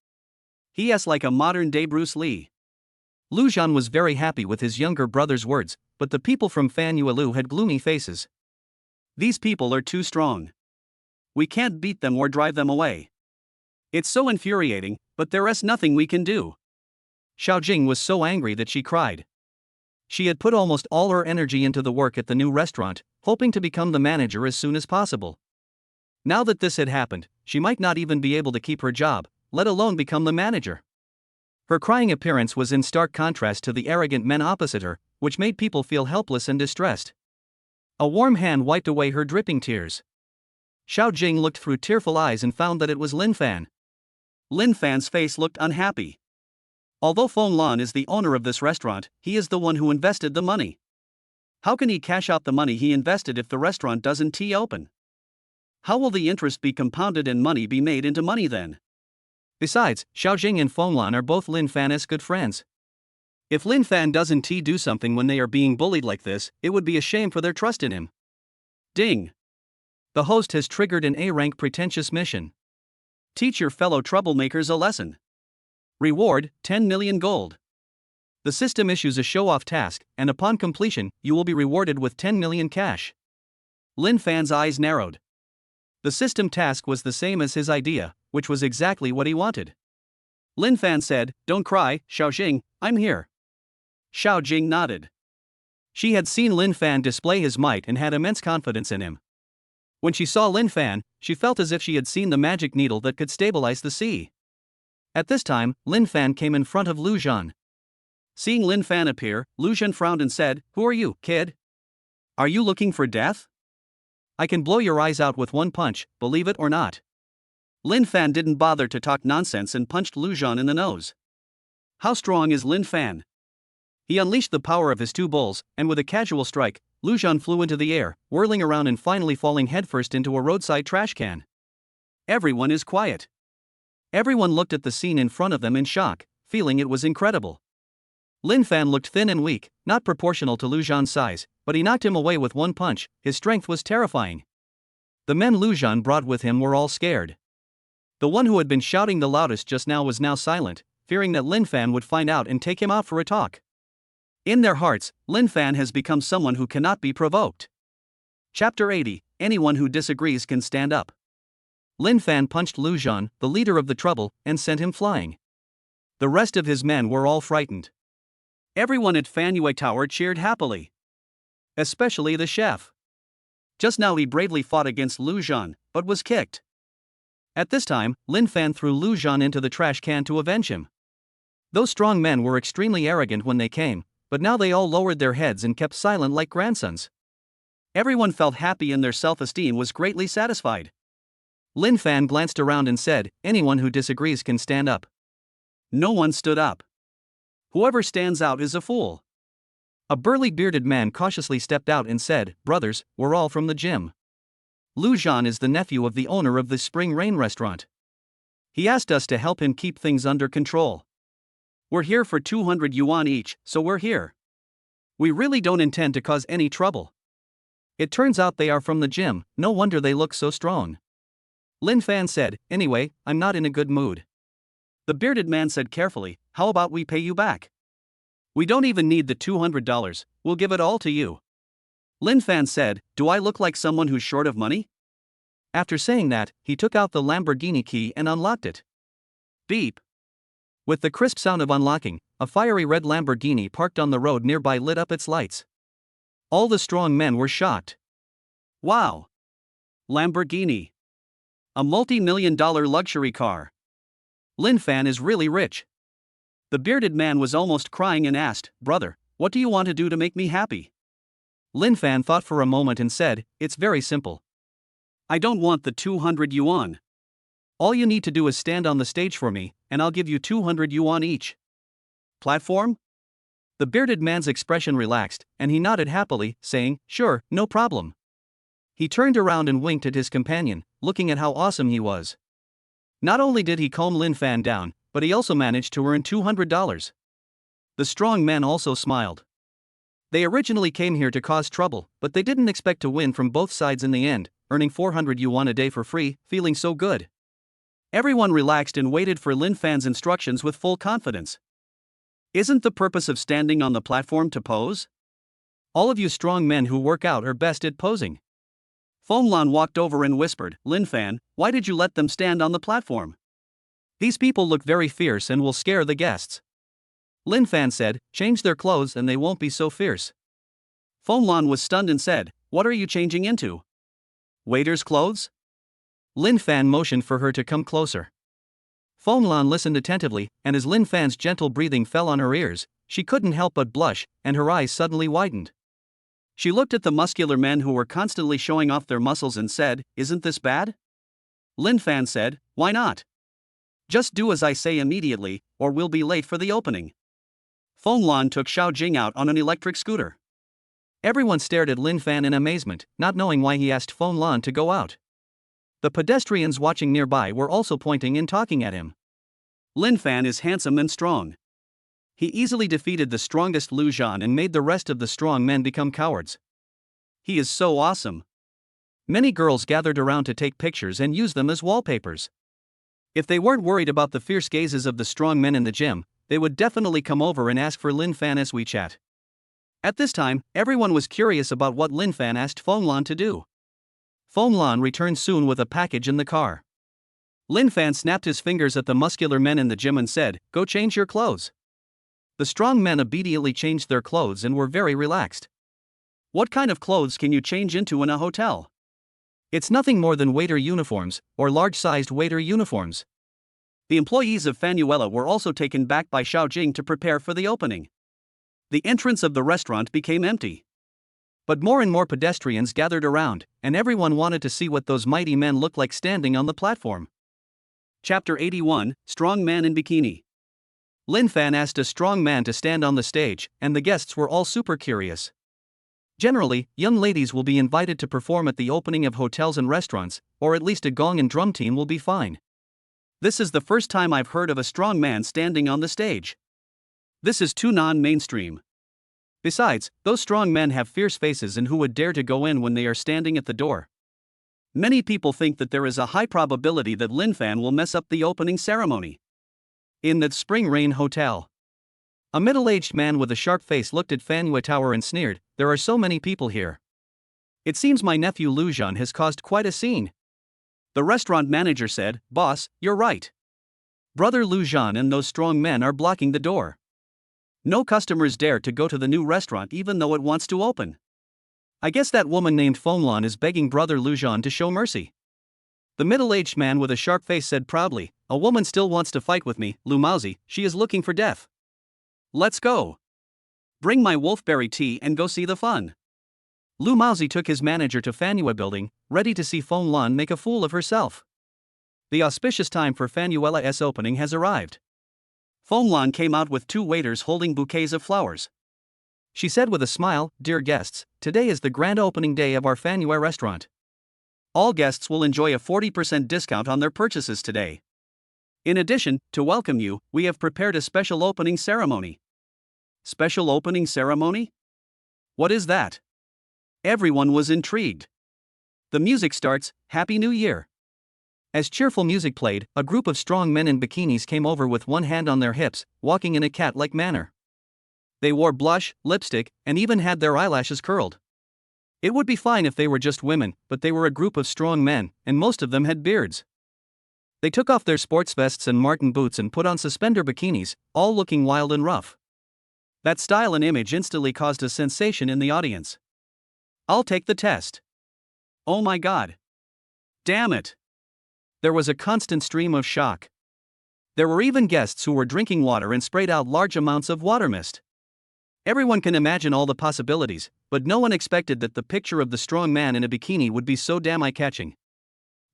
He is like a modern-day Bruce Lee. Lu Zhan was very happy with his younger brother's words, but the people from Fan Yuelu had gloomy faces. These people are too strong. We can't beat them or drive them away. It's so infuriating, but there is nothing we can do. Xiao Jing was so angry that she cried. She had put almost all her energy into the work at the new restaurant, hoping to become the manager as soon as possible. Now that this had happened, she might not even be able to keep her job, let alone become the manager. Her crying appearance was in stark contrast to the arrogant men opposite her, which made people feel helpless and distressed. A warm hand wiped away her dripping tears. Xiao Jing looked through tearful eyes and found that it was Lin Fan. Lin Fan's face looked unhappy. Although Feng Lan is the owner of this restaurant, he is the one who invested the money. How can he cash out the money he invested if the restaurant doesn't open? How will the interest be compounded and money be made into money then? Besides, Xiao Jing and Feng Lan are both Lin Fan's good friends. If Lin Fan doesn't do something when they are being bullied like this, it would be a shame for their trust in him. Ding! The host has triggered an A-rank pretentious mission. Teach your fellow troublemakers a lesson. Reward, 10 million gold. The system issues a show-off task, and upon completion, you will be rewarded with 10 million cash. Lin Fan's eyes narrowed. The system task was the same as his idea, which was exactly what he wanted. Lin Fan said, "Don't cry, Xiao Jing, I'm here." Xiao Jing nodded. She had seen Lin Fan display his might and had immense confidence in him. When she saw Lin Fan, she felt as if she had seen the magic needle that could stabilize the sea. At this time, Lin Fan came in front of Lu Zhan. Seeing Lin Fan appear, Lu Zhan frowned and said, "Who are you, kid? Are you looking for death? I can blow your eyes out with one punch, believe it or not." Lin Fan didn't bother to talk nonsense and punched Lu Zhan in the nose. How strong is Lin Fan? He unleashed the power of his two bulls, and with a casual strike, Lu Zhan flew into the air, whirling around and finally falling headfirst into a roadside trash can. Everyone is quiet. Everyone looked at the scene in front of them in shock, feeling it was incredible. Lin Fan looked thin and weak, not proportional to Lu Zhan's size, but he knocked him away with one punch. His strength was terrifying. The men Lu Zhan brought with him were all scared. The one who had been shouting the loudest just now was now silent, fearing that Lin Fan would find out and take him out for a talk. In their hearts, Lin Fan has become someone who cannot be provoked. Chapter 80, Anyone who disagrees can stand up. Lin Fan punched Lu Zhan, the leader of the trouble, and sent him flying. The rest of his men were all frightened. Everyone at Fan Yue Tower cheered happily. Especially the chef. Just now he bravely fought against Lu Zhan, but was kicked. At this time, Lin Fan threw Lu Zhan into the trash can to avenge him. Those strong men were extremely arrogant when they came, but now they all lowered their heads and kept silent like grandsons. Everyone felt happy and their self-esteem was greatly satisfied. Lin Fan glanced around and said, "Anyone who disagrees can stand up." No one stood up. Whoever stands out is a fool. A burly bearded man cautiously stepped out and said, "Brothers, we're all from the gym. Lu Zhan is the nephew of the owner of the Spring Rain restaurant. He asked us to help him keep things under control. We're here for 200 yuan each, so we're here. We really don't intend to cause any trouble." It turns out they are from the gym, no wonder they look so strong. Lin Fan said, "Anyway, I'm not in a good mood." The bearded man said carefully, "How about we pay you back? We don't even need the $200, we'll give it all to you." Lin Fan said, "Do I look like someone who's short of money?" After saying that, he took out the Lamborghini key and unlocked it. Beep. With the crisp sound of unlocking, a fiery red Lamborghini parked on the road nearby lit up its lights. All the strong men were shocked. Wow! Lamborghini. A multi-million-dollar luxury car. Lin Fan is really rich. The bearded man was almost crying and asked, "Brother, what do you want to do to make me happy?" Lin Fan thought for a moment and said, "It's very simple. I don't want the 200 yuan. All you need to do is stand on the stage for me, and I'll give you 200 yuan each." Platform? The bearded man's expression relaxed, and he nodded happily, saying, "Sure, no problem." He turned around and winked at his companion, looking at how awesome he was. Not only did he calm Lin Fan down, but he also managed to earn $200. The strong men also smiled. They originally came here to cause trouble, but they didn't expect to win from both sides in the end, earning 400 yuan a day for free, feeling so good. Everyone relaxed and waited for Lin Fan's instructions with full confidence. Isn't the purpose of standing on the platform to pose? All of you strong men who work out are best at posing. Fonglan walked over and whispered, Lin Fan, why did you let them stand on the platform? These people look very fierce and will scare the guests. Lin Fan said, change their clothes and they won't be so fierce. Fonglan was stunned and said, what are you changing into? Waiter's clothes? Lin Fan motioned for her to come closer. Fonglan listened attentively, and as Lin Fan's gentle breathing fell on her ears, she couldn't help but blush, and her eyes suddenly widened. She looked at the muscular men who were constantly showing off their muscles and said, isn't this bad? Lin Fan said, why not? Just do as I say immediately, or we'll be late for the opening. Fonglan took Xiao Jing out on an electric scooter. Everyone stared at Lin Fan in amazement, not knowing why he asked Fonglan to go out. The pedestrians watching nearby were also pointing and talking at him. Lin Fan is handsome and strong. He easily defeated the strongest Lu Zhan and made the rest of the strong men become cowards. He is so awesome. Many girls gathered around to take pictures and use them as wallpapers. If they weren't worried about the fierce gazes of the strong men in the gym, they would definitely come over and ask for Lin Fan as WeChat. At this time, everyone was curious about what Lin Fan asked Fonglan to do. Fonglan returned soon with a package in the car. Lin Fan snapped his fingers at the muscular men in the gym and said, go change your clothes. The strong men obediently changed their clothes and were very relaxed. What kind of clothes can you change into in a hotel? It's nothing more than waiter uniforms, or large-sized waiter uniforms. The employees of Fanuela were also taken back by Xiao Jing to prepare for the opening. The entrance of the restaurant became empty. But more and more pedestrians gathered around, and everyone wanted to see what those mighty men looked like standing on the platform. Chapter 81, Strong Man in Bikini. Lin Fan asked a strong man to stand on the stage, and the guests were all super curious. Generally, young ladies will be invited to perform at the opening of hotels and restaurants, or at least a gong and drum team will be fine. This is the first time I've heard of a strong man standing on the stage. This is too non-mainstream. Besides, those strong men have fierce faces, and who would dare to go in when they are standing at the door? Many people think that there is a high probability that Lin Fan will mess up the opening ceremony. In the Spring Rain Hotel, a middle-aged man with a sharp face looked at Fanhua Tower and sneered, there are so many people here. It seems my nephew Lu Zhan has caused quite a scene. The restaurant manager said, boss, you're right. Brother Lu Zhan and those strong men are blocking the door. No customers dare to go to the new restaurant even though it wants to open. I guess that woman named Fonglan is begging Brother Lu Zhan to show mercy. The middle-aged man with a sharp face said proudly, a woman still wants to fight with me, Lu Maozi, she is looking for death. Let's go. Bring my wolfberry tea and go see the fun. Lu Maozi took his manager to Fanhua building, ready to see Fonglan make a fool of herself. The auspicious time for Fanuela's opening has arrived. Fonglan came out with two waiters holding bouquets of flowers. She said with a smile, dear guests, today is the grand opening day of our Fanhua restaurant. All guests will enjoy a 40% discount on their purchases today. In addition, to welcome you, we have prepared a special opening ceremony. Special opening ceremony? What is that? Everyone was intrigued. The music starts, Happy New Year. As cheerful music played, a group of strong men in bikinis came over with one hand on their hips, walking in a cat-like manner. They wore blush, lipstick, and even had their eyelashes curled. It would be fine if they were just women, but they were a group of strong men, and most of them had beards. They took off their sports vests and Martin boots and put on suspender bikinis, all looking wild and rough. That style and image instantly caused a sensation in the audience. I'll take the test. Oh my god. Damn it. There was a constant stream of shock. There were even guests who were drinking water and sprayed out large amounts of water mist. Everyone can imagine all the possibilities, but no one expected that the picture of the strong man in a bikini would be so damn eye-catching.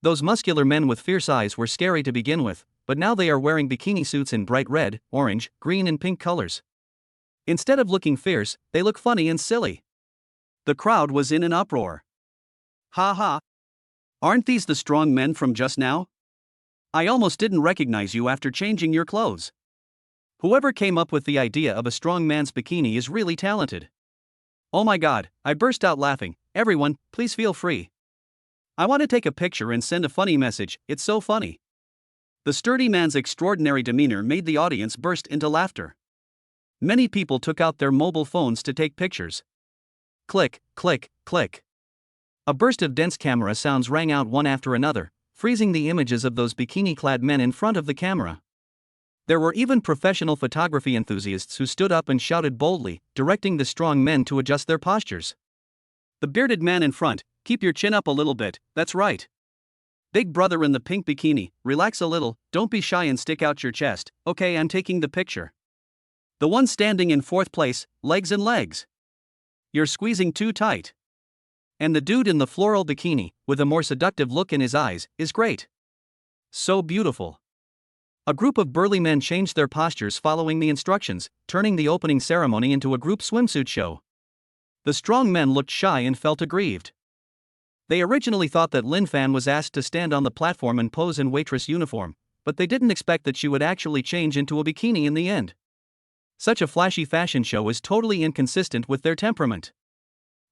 Those muscular men with fierce eyes were scary to begin with, but now they are wearing bikini suits in bright red, orange, green and pink colors. Instead of looking fierce, they look funny and silly. The crowd was in an uproar. Ha ha. Aren't these the strong men from just now? I almost didn't recognize you after changing your clothes. Whoever came up with the idea of a strong man's bikini is really talented. Oh my god, I burst out laughing. Everyone, please feel free. I want to take a picture and send a funny message, it's so funny. The sturdy man's extraordinary demeanor made the audience burst into laughter. Many people took out their mobile phones to take pictures. Click, click, click. A burst of dense camera sounds rang out one after another, freezing the images of those bikini-clad men in front of the camera. There were even professional photography enthusiasts who stood up and shouted boldly, directing the strong men to adjust their postures. The bearded man in front, keep your chin up a little bit, that's right. Big brother in the pink bikini, relax a little, don't be shy and stick out your chest, okay, I'm taking the picture. The one standing in fourth place, legs and legs. You're squeezing too tight. And the dude in the floral bikini, with a more seductive look in his eyes, is great. So beautiful. A group of burly men changed their postures following the instructions, turning the opening ceremony into a group swimsuit show. The strong men looked shy and felt aggrieved. They originally thought that Lin Fan was asked to stand on the platform and pose in waitress uniform, but they didn't expect that she would actually change into a bikini in the end. Such a flashy fashion show is totally inconsistent with their temperament.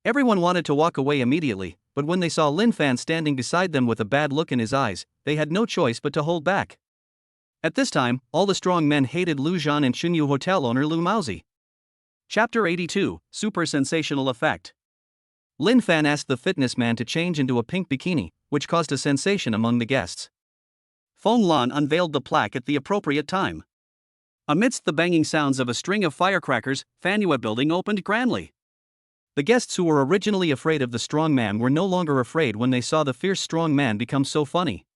Everyone wanted to walk away immediately, but when they saw Lin Fan standing beside them with a bad look in his eyes, they had no choice but to hold back. At this time, all the strong men hated Lu Zhan and Chunyu hotel owner Lu Maozi. Chapter 82, Super Sensational Effect. Lin Fan asked the fitness man to change into a pink bikini, which caused a sensation among the guests. Feng Lan unveiled the plaque at the appropriate time. Amidst the banging sounds of a string of firecrackers, Fanhua Building opened grandly. The guests who were originally afraid of the strong man were no longer afraid when they saw the fierce strong man become so funny.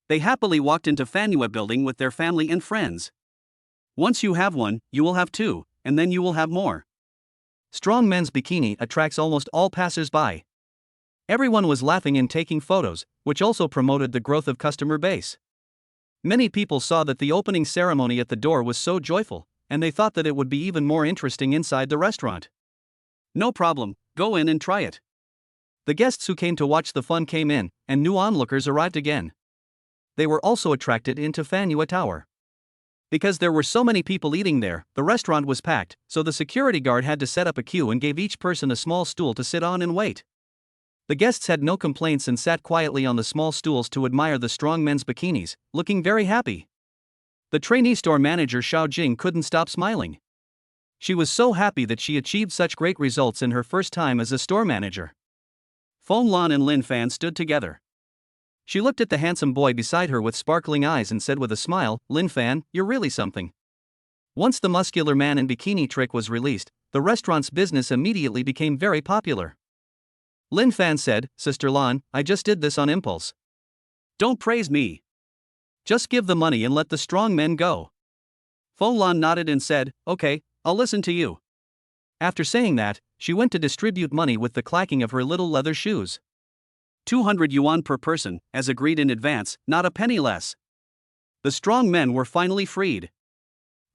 They happily walked into Fanhua Building with their family and friends. Once you have one, you will have two, and then you will have more. Strong men's bikini attracts almost all passers-by. Everyone was laughing and taking photos, which also promoted the growth of customer base. Many people saw that the opening ceremony at the door was so joyful, and they thought that it would be even more interesting inside the restaurant. No problem, go in and try it. The guests who came to watch the fun came in, and new onlookers arrived again. They were also attracted into Fanhua Tower. Because there were so many people eating there, the restaurant was packed, so the security guard had to set up a queue and gave each person a small stool to sit on and wait. The guests had no complaints and sat quietly on the small stools to admire the strong men's bikinis, looking very happy. The trainee store manager Xiao Jing couldn't stop smiling. She was so happy that she achieved such great results in her first time as a store manager. Feng Lan and Lin Fan stood together. She looked at the handsome boy beside her with sparkling eyes and said with a smile, Lin Fan, you're really something. Once the muscular man in bikini trick was released, the restaurant's business immediately became very popular. Lin Fan said, Sister Lan, I just did this on impulse. Don't praise me. Just give the money and let the strong men go. Feng Lan nodded and said, okay, I'll listen to you. After saying that, she went to distribute money with the clacking of her little leather shoes. 200 yuan per person, as agreed in advance, not a penny less. The strong men were finally freed.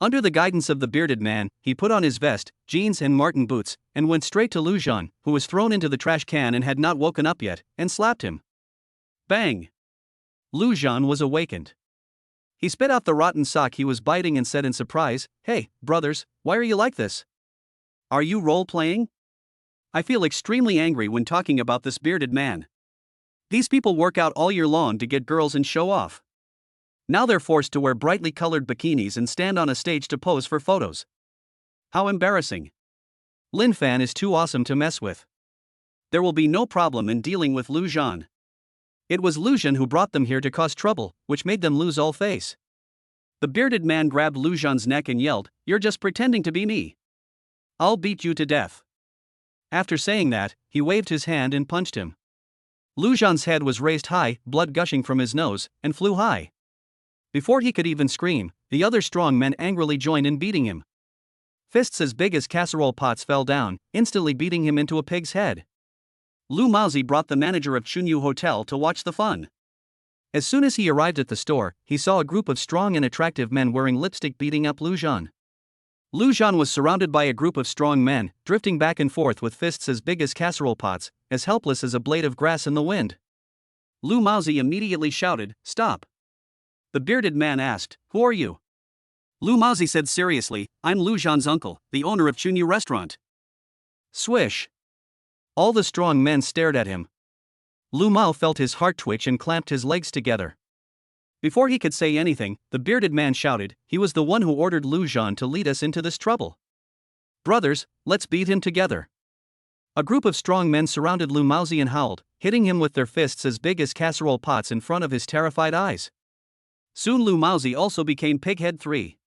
Under the guidance of the bearded man, he put on his vest, jeans and marten boots, and went straight to Lu Zhan, who was thrown into the trash can and had not woken up yet, and slapped him. Bang! Lu Zhan was awakened. He spit out the rotten sock he was biting and said in surprise, Hey, brothers, why are you like this? Are you role-playing? I feel extremely angry when talking about this bearded man. These people work out all year long to get girls and show off. Now they're forced to wear brightly colored bikinis and stand on a stage to pose for photos. How embarrassing. Lin Fan is too awesome to mess with. There will be no problem in dealing with Lu Zhan. It was Lu Zhan who brought them here to cause trouble, which made them lose all face. The bearded man grabbed Lu Zhan's neck and yelled, You're just pretending to be me. I'll beat you to death. After saying that, he waved his hand and punched him. Lu Zhan's head was raised high, blood gushing from his nose, and flew high. Before he could even scream, the other strong men angrily joined in beating him. Fists as big as casserole pots fell down, instantly beating him into a pig's head. Lu Maozi brought the manager of Chunyu Hotel to watch the fun. As soon as he arrived at the store, he saw a group of strong and attractive men wearing lipstick beating up Lu Zhan. Lu Zhan was surrounded by a group of strong men, drifting back and forth with fists as big as casserole pots, as helpless as a blade of grass in the wind. Lu Maozi immediately shouted, Stop. The bearded man asked, Who are you? Lu Maozi said seriously, I'm Lu Zhan's uncle, the owner of Chunyu restaurant. Swish. All the strong men stared at him. Lu Mao felt his heart twitch and clamped his legs together. Before he could say anything, the bearded man shouted, he was the one who ordered Lu Zhan to lead us into this trouble. Brothers, let's beat him together. A group of strong men surrounded Lu Maozi and howled, hitting him with their fists as big as casserole pots in front of his terrified eyes. Soon Lu Maozi also became Pighead 3.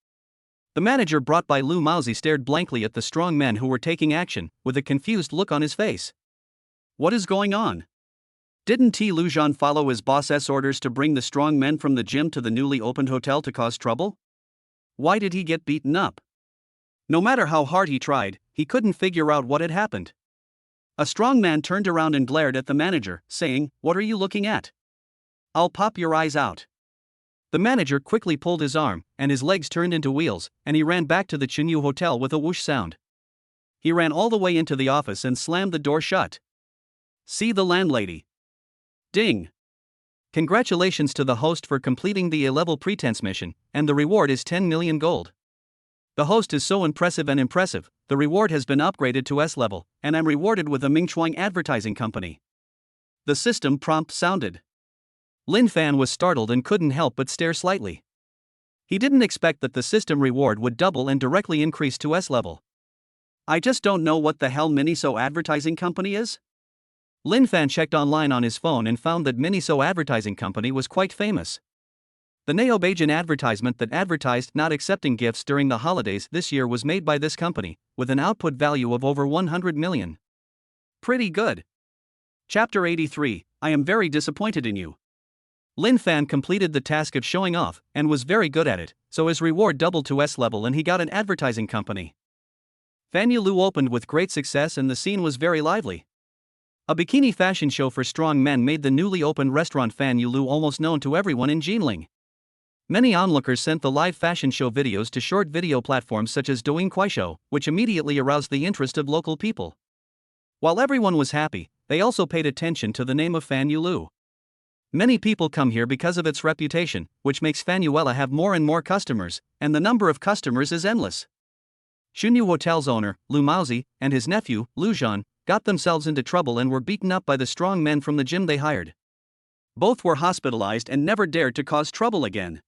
The manager brought by Lu Maozi stared blankly at the strong men who were taking action, with a confused look on his face. What is going on? Didn't Lu Zhan follow his boss's orders to bring the strong men from the gym to the newly opened hotel to cause trouble? Why did he get beaten up? No matter how hard he tried, he couldn't figure out what had happened. A strong man turned around and glared at the manager, saying, "What are you looking at? I'll pop your eyes out." The manager quickly pulled his arm, and his legs turned into wheels, and he ran back to the Chinyu Hotel with a whoosh sound. He ran all the way into the office and slammed the door shut. See the landlady. Ding! Congratulations to the host for completing the A-level pretense mission, and the reward is 10 million gold. The host is so impressive, the reward has been upgraded to S-level, and I'm rewarded with a Mingchuang advertising company. The system prompt sounded. Lin Fan was startled and couldn't help but stare slightly. He didn't expect that the system reward would double and directly increase to S-level. I just don't know what the hell Miniso advertising company is? Lin Fan checked online on his phone and found that Miniso advertising company was quite famous. The Neobajan advertisement that advertised not accepting gifts during the holidays this year was made by this company, with an output value of over 100 million. Pretty good. Chapter 83, I am very disappointed in you. Lin Fan completed the task of showing off, and was very good at it, so his reward doubled to S-level and he got an advertising company. Fan Yulu opened with great success and the scene was very lively. A bikini fashion show for strong men made the newly opened restaurant Fan Yulu almost known to everyone in Jinling. Many onlookers sent the live fashion show videos to short video platforms such as Douyin Kuaishou, which immediately aroused the interest of local people. While everyone was happy, they also paid attention to the name of Fan Yulu. Many people come here because of its reputation, which makes Fanuela have more and more customers, and the number of customers is endless. Shunyu Hotel's owner, Lu Maozi, and his nephew, Lu Zhan, got themselves into trouble and were beaten up by the strong men from the gym they hired. Both were hospitalized and never dared to cause trouble again.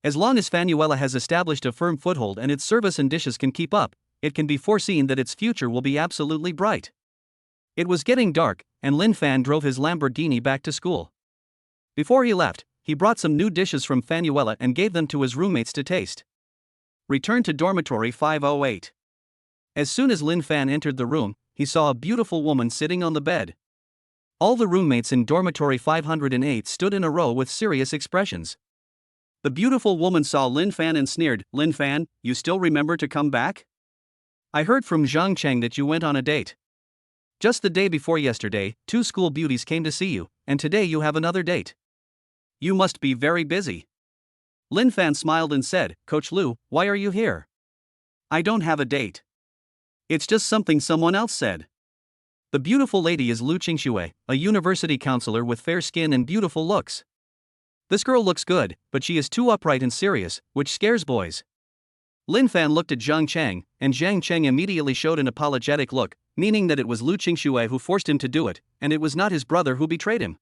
As long as Fanuela has established a firm foothold and its service and dishes can keep up, it can be foreseen that its future will be absolutely bright. It was getting dark, and Lin Fan drove his Lamborghini back to school. Before he left, he brought some new dishes from Fanuela and gave them to his roommates to taste. Return to dormitory 508. As soon as Lin Fan entered the room, he saw a beautiful woman sitting on the bed. All the roommates in dormitory 508 stood in a row with serious expressions. The beautiful woman saw Lin Fan and sneered, "Lin Fan, you still remember to come back? I heard from Zhang Cheng that you went on a date. Just the day before yesterday, 2 school beauties came to see you, and today you have another date. You must be very busy." Lin Fan smiled and said, "Coach Lu, why are you here? I don't have a date. It's just something someone else said." The beautiful lady is Lu Qingxue, a university counselor with fair skin and beautiful looks. This girl looks good, but she is too upright and serious, which scares boys. Lin Fan looked at Zhang Cheng, and Zhang Cheng immediately showed an apologetic look, meaning that it was Lu Qingxue who forced him to do it, and it was not his brother who betrayed him.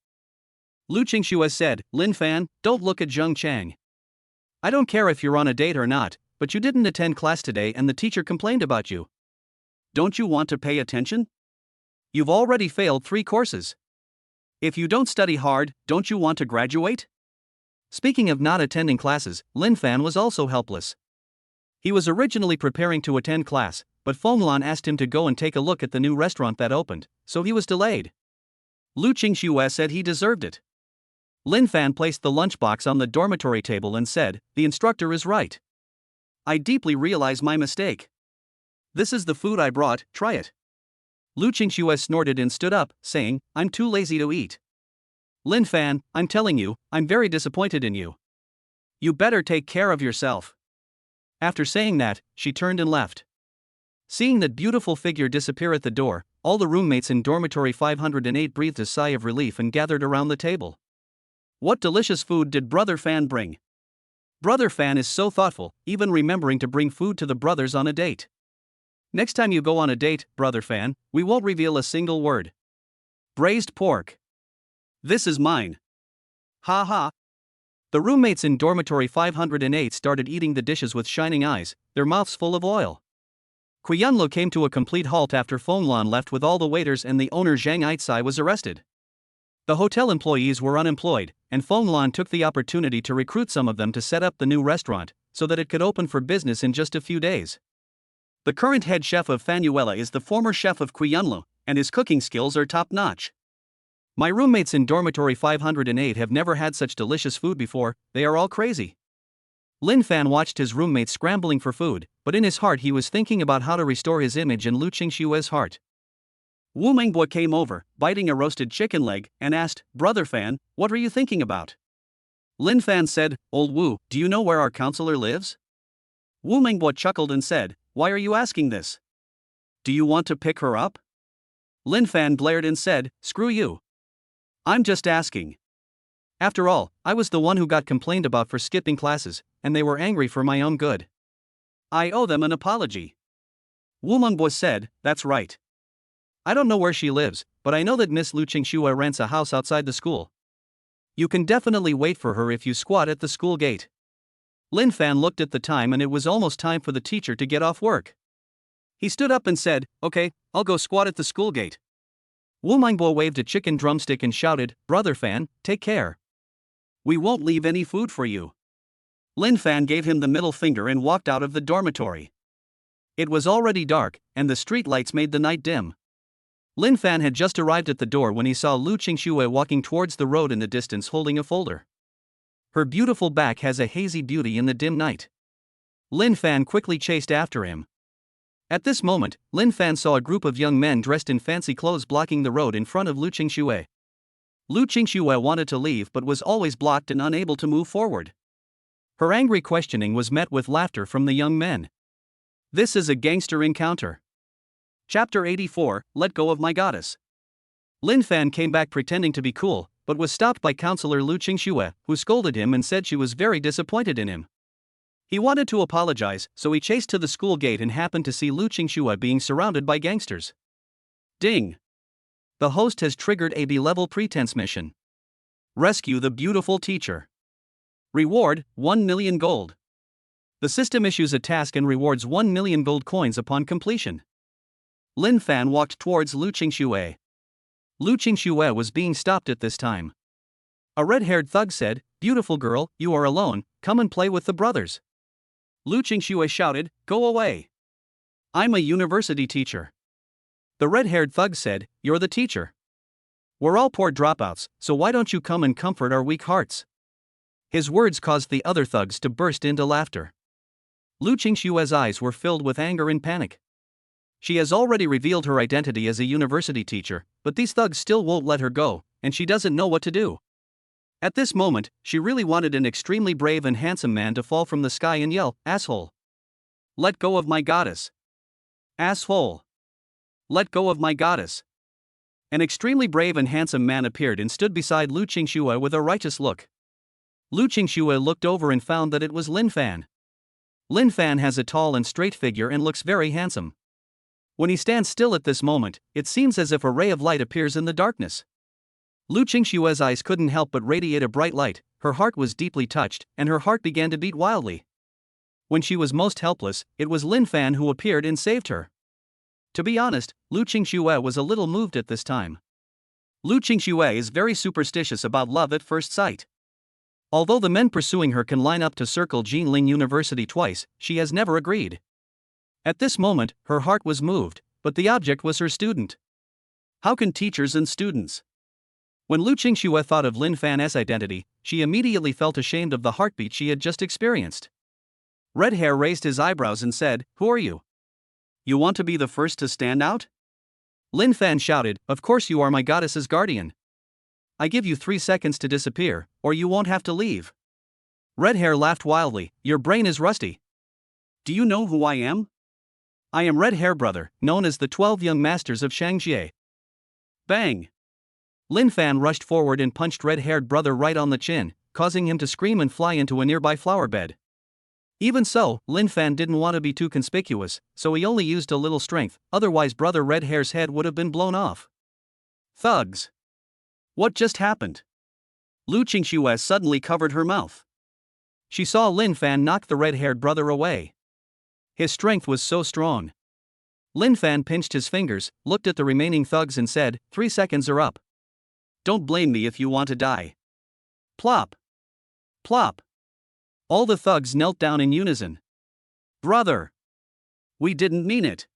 Lu Qingxue said, "Lin Fan, don't look at Zhang Cheng. I don't care if you're on a date or not, but you didn't attend class today and the teacher complained about you. Don't you want to pay attention? You've already failed 3 courses. If you don't study hard, don't you want to graduate?" Speaking of not attending classes, Lin Fan was also helpless. He was originally preparing to attend class, but Fenglan asked him to go and take a look at the new restaurant that opened, so he was delayed. Lu Qingxue said he deserved it. Lin Fan placed the lunchbox on the dormitory table and said, "The instructor is right. I deeply realize my mistake. This is the food I brought, try it." Lu Qingxue snorted and stood up, saying, "I'm too lazy to eat. Lin Fan, I'm telling you, I'm very disappointed in you. You better take care of yourself." After saying that, she turned and left. Seeing that beautiful figure disappear at the door, all the roommates in dormitory 508 breathed a sigh of relief and gathered around the table. What delicious food did Brother Fan bring? Brother Fan is so thoughtful, even remembering to bring food to the brothers on a date. Next time you go on a date, Brother Fan, we won't reveal a single word. Braised pork. This is mine. Ha ha. The roommates in dormitory 508 started eating the dishes with shining eyes, their mouths full of oil. Qianlu came to a complete halt after Fenglan left with all the waiters and the owner Zhang Aitzai was arrested. The hotel employees were unemployed, and Fenglan took the opportunity to recruit some of them to set up the new restaurant, so that it could open for business in just a few days. The current head chef of Fanuela is the former chef of Qianlu, and his cooking skills are top-notch. My roommates in dormitory 508 have never had such delicious food before, they are all crazy. Lin Fan watched his roommates scrambling for food, but in his heart he was thinking about how to restore his image in Lu Qingshue's heart. Wu Mengbo came over, biting a roasted chicken leg, and asked, "Brother Fan, what are you thinking about?" Lin Fan said, "Old Wu, do you know where our counselor lives?" Wu Mengbo chuckled and said, "Why are you asking this? Do you want to pick her up?" Lin Fan glared and said, "Screw you. I'm just asking. After all, I was the one who got complained about for skipping classes, and they were angry for my own good. I owe them an apology." Wu Mengbo said, "That's right. I don't know where she lives, but I know that Miss Lu Qingxue rents a house outside the school. You can definitely wait for her if you squat at the school gate." Lin Fan looked at the time and it was almost time for the teacher to get off work. He stood up and said, "Okay, I'll go squat at the school gate." Wu Mengbo waved a chicken drumstick and shouted, "Brother Fan, take care. We won't leave any food for you." Lin Fan gave him the middle finger and walked out of the dormitory. It was already dark, and the street lights made the night dim. Lin Fan had just arrived at the door when he saw Lu Qingxue walking towards the road in the distance holding a folder. Her beautiful back has a hazy beauty in the dim night. Lin Fan quickly chased after him. At this moment, Lin Fan saw a group of young men dressed in fancy clothes blocking the road in front of Lu Qingxue. Lu Qingxue wanted to leave but was always blocked and unable to move forward. Her angry questioning was met with laughter from the young men. This is a gangster encounter. Chapter 84, Let Go of My Goddess. Lin Fan came back pretending to be cool, but was stopped by Counselor Lu Qingxue, who scolded him and said she was very disappointed in him. He wanted to apologize, so he chased to the school gate and happened to see Lu Qingxue being surrounded by gangsters. Ding! The host has triggered a B-level pretense mission. Rescue the beautiful teacher. Reward, 1 million gold. The system issues a task and rewards 1 million gold coins upon completion. Lin Fan walked towards Lu Qingxue. Lu Qingxue was being stopped at this time. A red-haired thug said, "Beautiful girl, you are alone, come and play with the brothers." Lu Qingxue shouted, "Go away. I'm a university teacher." The red-haired thug said, "You're the teacher. We're all poor dropouts, so why don't you come and comfort our weak hearts?" His words caused the other thugs to burst into laughter. Lu Qingxue's eyes were filled with anger and panic. She has already revealed her identity as a university teacher, but these thugs still won't let her go, and she doesn't know what to do. At this moment, she really wanted an extremely brave and handsome man to fall from the sky and yell, "Asshole! Let go of my goddess! Asshole! Let go of my goddess!" An extremely brave and handsome man appeared and stood beside Lu Qingxue with a righteous look. Lu Qingxue looked over and found that it was Lin Fan. Lin Fan has a tall and straight figure and looks very handsome. When he stands still at this moment, it seems as if a ray of light appears in the darkness. Lu Qingxue's eyes couldn't help but radiate a bright light, her heart was deeply touched, and her heart began to beat wildly. When she was most helpless, it was Lin Fan who appeared and saved her. To be honest, Lu Qingxue was a little moved at this time. Lu Qingxue is very superstitious about love at first sight. Although the men pursuing her can line up to circle Jinling University twice, she has never agreed. At this moment, her heart was moved, but the object was her student. How can teachers and students? When Lu Qingxue thought of Lin Fan's identity, she immediately felt ashamed of the heartbeat she had just experienced. Red Hair raised his eyebrows and said, "Who are you? You want to be the first to stand out?" Lin Fan shouted, "Of course you are my goddess's guardian. I give you 3 seconds to disappear, or you won't have to leave." Red Hair laughed wildly, "Your brain is rusty. Do you know who I am? I am Red Hair Brother, known as the 12 Young Masters of Shangxie." Bang! Lin Fan rushed forward and punched Red-Haired Brother right on the chin, causing him to scream and fly into a nearby flower bed. Even so, Lin Fan didn't want to be too conspicuous, so he only used a little strength, otherwise Brother Red Hair's head would have been blown off. Thugs! What just happened? Lu Qingxue suddenly covered her mouth. She saw Lin Fan knock the red-haired brother away. His strength was so strong. Lin Fan pinched his fingers, looked at the remaining thugs and said, 3 seconds are up. Don't blame me if you want to die. Plop. Plop. All the thugs knelt down in unison. Brother. We didn't mean it.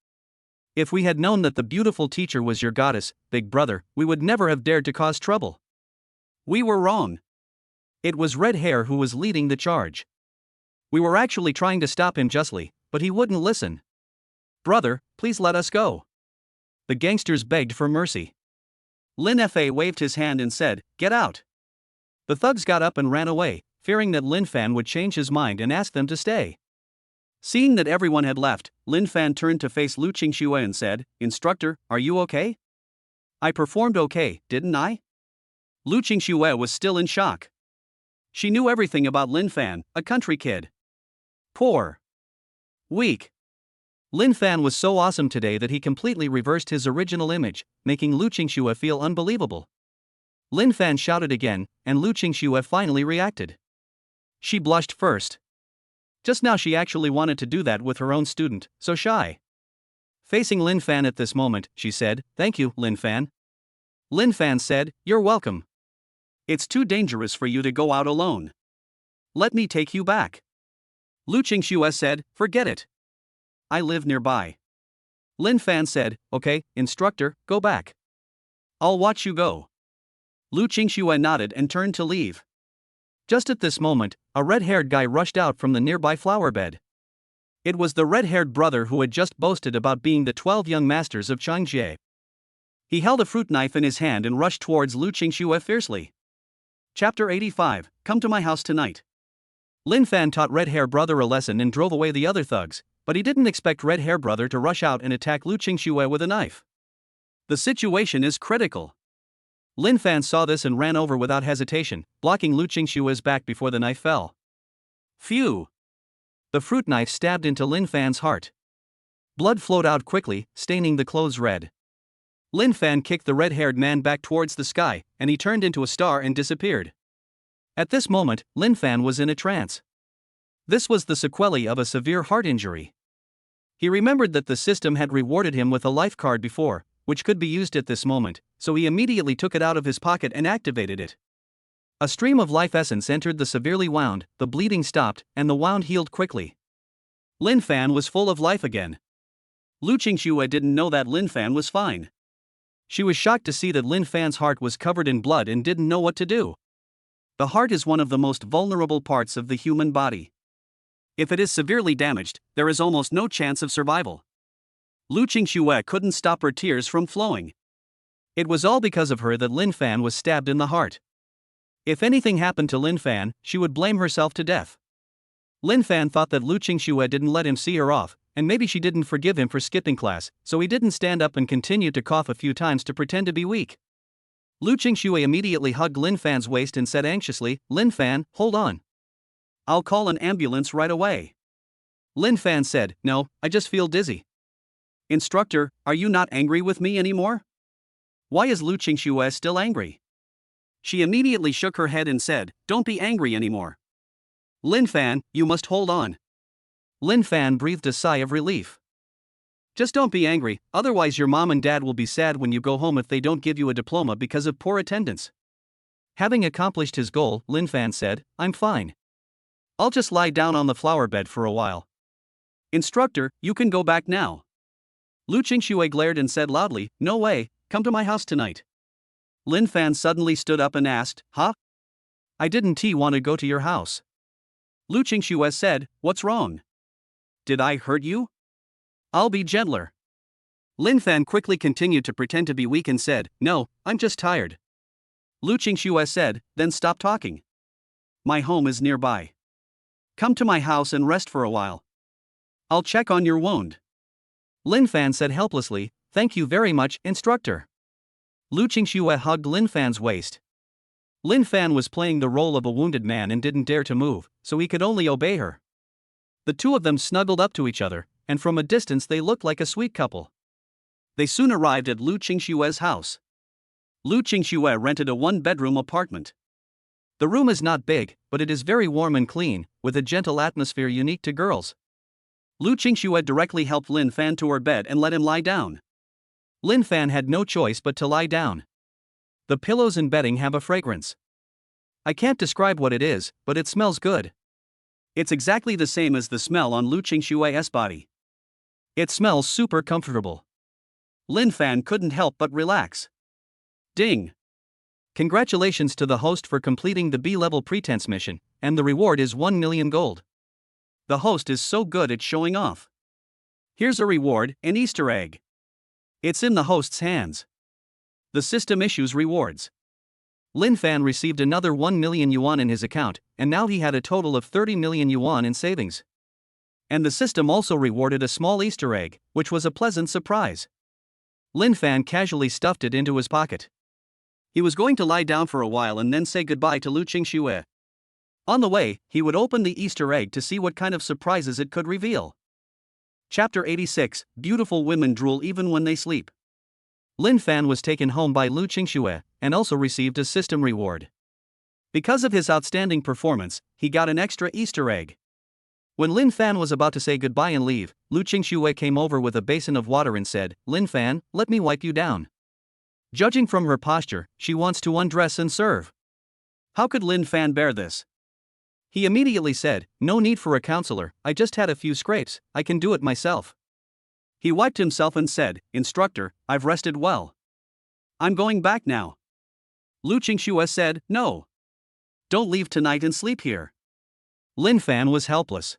If we had known that the beautiful teacher was your goddess, big brother, we would never have dared to cause trouble. We were wrong. It was Red Hair who was leading the charge. We were actually trying to stop him justly, but he wouldn't listen. Brother, please let us go. The gangsters begged for mercy. Lin Fa waved his hand and said, get out. The thugs got up and ran away, fearing that Lin Fan would change his mind and ask them to stay. Seeing that everyone had left, Lin Fan turned to face Lu Qingxue and said, Instructor, are you okay? I performed okay, didn't I? Lu Qingxue was still in shock. She knew everything about Lin Fan, a country kid. Poor. Weak. Lin Fan was so awesome today that he completely reversed his original image, making Lu Qingxue feel unbelievable. Lin Fan shouted again, and Lu Qingxue finally reacted. She blushed first. Just now she actually wanted to do that with her own student, so shy. Facing Lin Fan at this moment, she said, Thank you, Lin Fan. Lin Fan said, You're welcome. It's too dangerous for you to go out alone. Let me take you back. Lu Qingxue said, Forget it. I live nearby. Lin Fan said, Okay, instructor, go back. I'll watch you go. Lu Qingxue nodded and turned to leave. Just at this moment, a red-haired guy rushed out from the nearby flower bed. It was the red-haired brother who had just boasted about being the 12 young masters of Changjie. He held a fruit knife in his hand and rushed towards Lu Qingxue fiercely. Chapter 85, Come to my house tonight. Lin Fan taught red-hair brother a lesson and drove away the other thugs, but he didn't expect red-hair brother to rush out and attack Lu Qingxue with a knife. The situation is critical. Lin Fan saw this and ran over without hesitation, blocking Lu Qingxue's back before the knife fell. Phew! The fruit knife stabbed into Lin Fan's heart. Blood flowed out quickly, staining the clothes red. Lin Fan kicked the red-haired man back towards the sky, and he turned into a star and disappeared. At this moment, Lin Fan was in a trance. This was the sequelae of a severe heart injury. He remembered that the system had rewarded him with a life card before, which could be used at this moment, so he immediately took it out of his pocket and activated it. A stream of life essence entered the severely wound, the bleeding stopped, and the wound healed quickly. Lin Fan was full of life again. Lu Qingxue didn't know that Lin Fan was fine. She was shocked to see that Lin Fan's heart was covered in blood and didn't know what to do. The heart is one of the most vulnerable parts of the human body. If it is severely damaged, there is almost no chance of survival. Lu Qingxue couldn't stop her tears from flowing. It was all because of her that Lin Fan was stabbed in the heart. If anything happened to Lin Fan, she would blame herself to death. Lin Fan thought that Lu Qingxue didn't let him see her off, and maybe she didn't forgive him for skipping class, so he didn't stand up and continued to cough a few times to pretend to be weak. Lu Qingxue immediately hugged Lin Fan's waist and said anxiously, Lin Fan, hold on. I'll call an ambulance right away. Lin Fan said, No, I just feel dizzy. Instructor, are you not angry with me anymore? Why is Lu Qingxue still angry? She immediately shook her head and said, Don't be angry anymore. Lin Fan, you must hold on. Lin Fan breathed a sigh of relief. Just don't be angry, otherwise your mom and dad will be sad when you go home if they don't give you a diploma because of poor attendance. Having accomplished his goal, Lin Fan said, I'm fine. I'll just lie down on the flower bed for a while. Instructor, you can go back now. Lu Qingxue glared and said loudly, No way, come to my house tonight. Lin Fan suddenly stood up and asked, Huh? I didn't want to go to your house. Lu Qingxue said, What's wrong? Did I hurt you? I'll be gentler. Lin Fan quickly continued to pretend to be weak and said, No, I'm just tired. Lu Qingxue said, Then stop talking. My home is nearby. Come to my house and rest for a while. I'll check on your wound. Lin Fan said helplessly, Thank you very much, instructor. Lu Qingxue hugged Lin Fan's waist. Lin Fan was playing the role of a wounded man and didn't dare to move, so he could only obey her. The two of them snuggled up to each other, and from a distance they looked like a sweet couple. They soon arrived at Lu Qingxue's house. Lu Qingxue rented a one-bedroom apartment. The room is not big, but it is very warm and clean, with a gentle atmosphere unique to girls. Lu Qingxue directly helped Lin Fan to her bed and let him lie down. Lin Fan had no choice but to lie down. The pillows and bedding have a fragrance. I can't describe what it is, but it smells good. It's exactly the same as the smell on Lu Qingxue's body. It smells super comfortable. Lin Fan couldn't help but relax. Ding! Congratulations to the host for completing the B-level pretense mission, and the reward is 1 million gold. The host is so good at showing off. Here's a reward, an Easter egg. It's in the host's hands. The system issues rewards. Lin Fan received another 1 million yuan in his account, and now he had a total of 30 million yuan in savings. And the system also rewarded a small Easter egg, which was a pleasant surprise. Lin Fan casually stuffed it into his pocket. He was going to lie down for a while and then say goodbye to Lu Qingxue. On the way, he would open the Easter egg to see what kind of surprises it could reveal. Chapter 86, Beautiful Women Drool Even When They Sleep. Lin Fan was taken home by Lu Qingxue, and also received a system reward. Because of his outstanding performance, he got an extra Easter egg. When Lin Fan was about to say goodbye and leave, Lu Qingxue came over with a basin of water and said, "Lin Fan, let me wipe you down." Judging from her posture, she wants to undress and serve. How could Lin Fan bear this? He immediately said, "No need for a counselor, I just had a few scrapes, I can do it myself." He wiped himself and said, "Instructor, I've rested well. I'm going back now." Lu Qingxue said, "No. Don't leave tonight and sleep here." Lin Fan was helpless.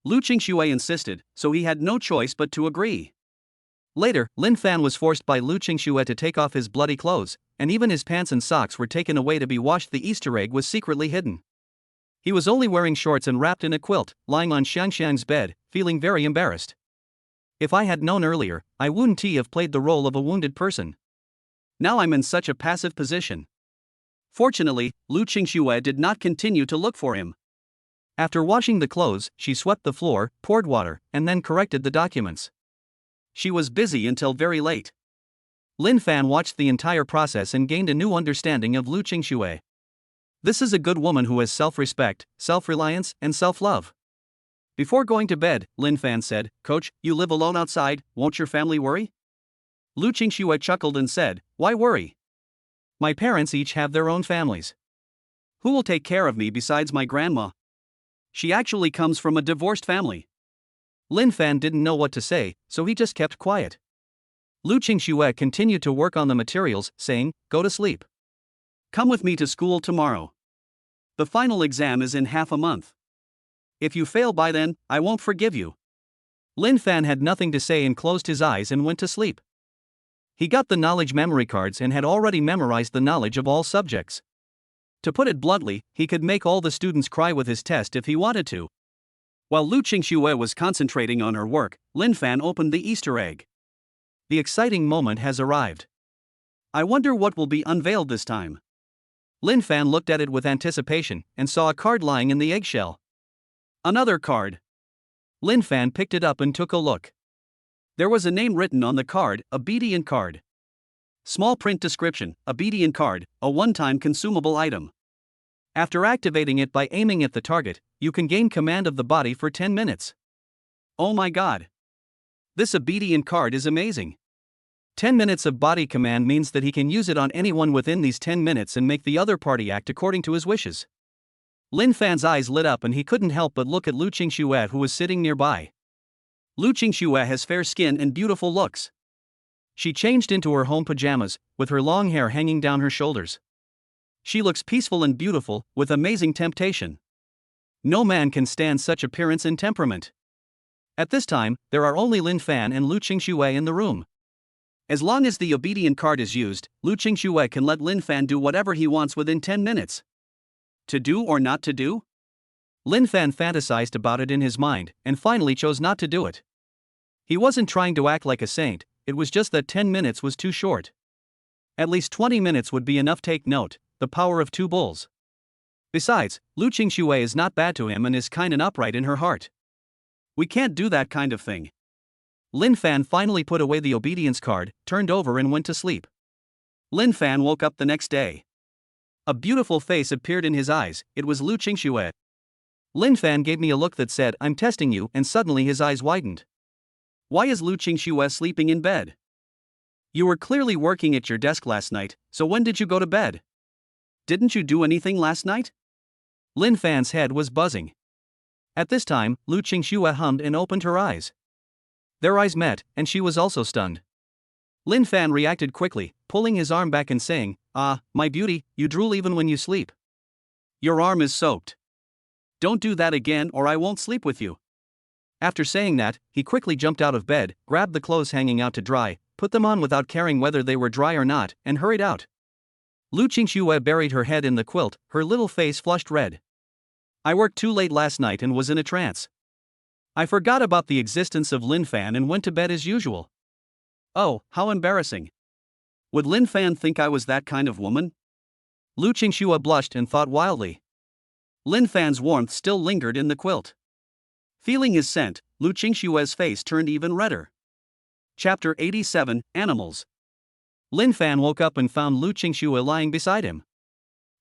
Lu Qingxue insisted, so he had no choice but to agree. Later, Lin Fan was forced by Lu Qingxue to take off his bloody clothes, and even his pants and socks were taken away to be washed. The Easter egg was secretly hidden. He was only wearing shorts and wrapped in a quilt, lying on Xiangxiang's bed, feeling very embarrassed. If I had known earlier, I wouldn't have played the role of a wounded person. Now I'm in such a passive position. Fortunately, Lu Qingxue did not continue to look for him. After washing the clothes, she swept the floor, poured water, and then corrected the documents. She was busy until very late. Lin Fan watched the entire process and gained a new understanding of Lu Qingxue. This is a good woman who has self-respect, self-reliance, and self-love. Before going to bed, Lin Fan said, "Coach, you live alone outside, won't your family worry?" Lu Qingxue chuckled and said, "Why worry? My parents each have their own families. Who will take care of me besides my grandma? She actually comes from a divorced family." Lin Fan didn't know what to say, so he just kept quiet. Lu Qingxue continued to work on the materials, saying, "Go to sleep. Come with me to school tomorrow. The final exam is in half a month. If you fail by then, I won't forgive you." Lin Fan had nothing to say and closed his eyes and went to sleep. He got the knowledge memory cards and had already memorized the knowledge of all subjects. To put it bluntly, he could make all the students cry with his test if he wanted to. While Lu Qingxue was concentrating on her work, Lin Fan opened the Easter egg. The exciting moment has arrived. I wonder what will be unveiled this time. Lin Fan looked at it with anticipation and saw a card lying in the eggshell. Another card. Lin Fan picked it up and took a look. There was a name written on the card, obedient card. Small print description, obedient card, a one-time consumable item. After activating it by aiming at the target, you can gain command of the body for 10 minutes. Oh my god. This obedient card is amazing. 10 minutes of body command means that he can use it on anyone within these 10 minutes and make the other party act according to his wishes. Lin Fan's eyes lit up and he couldn't help but look at Lu Qingxue, who was sitting nearby. Lu Qingxue has fair skin and beautiful looks. She changed into her home pajamas, with her long hair hanging down her shoulders. She looks peaceful and beautiful, with amazing temptation. No man can stand such appearance and temperament. At this time, there are only Lin Fan and Lu Qingxue in the room. As long as the obedient card is used, Lu Qingxue can let Lin Fan do whatever he wants within 10 minutes. To do or not to do? Lin Fan fantasized about it in his mind, and finally chose not to do it. He wasn't trying to act like a saint, it was just that 10 minutes was too short. At least 20 minutes would be enough. Take note, the power of two bulls. Besides, Lu Qingxue is not bad to him and is kind and upright in her heart. We can't do that kind of thing. Lin Fan finally put away the obedience card, turned over and went to sleep. Lin Fan woke up the next day. A beautiful face appeared in his eyes. It was Lu Qingxue. Lin Fan gave me a look that said, "I'm testing you," and suddenly his eyes widened. Why is Lu Qingxue sleeping in bed? You were clearly working at your desk last night, so when did you go to bed? Didn't you do anything last night? Lin Fan's head was buzzing. At this time, Lu Qingxue hummed and opened her eyes. Their eyes met, and she was also stunned. Lin Fan reacted quickly, pulling his arm back and saying, "Ah, my beauty, you drool even when you sleep. Your arm is soaked. Don't do that again or I won't sleep with you." After saying that, he quickly jumped out of bed, grabbed the clothes hanging out to dry, put them on without caring whether they were dry or not, and hurried out. Lu Qingxue buried her head in the quilt, her little face flushed red. I worked too late last night and was in a trance. I forgot about the existence of Lin Fan and went to bed as usual. Oh, how embarrassing. Would Lin Fan think I was that kind of woman? Lu Qingxue blushed and thought wildly. Lin Fan's warmth still lingered in the quilt. Feeling his scent, Lu Qingxue's face turned even redder. Chapter 87, Animals. Lin Fan woke up and found Lu Qingxue lying beside him.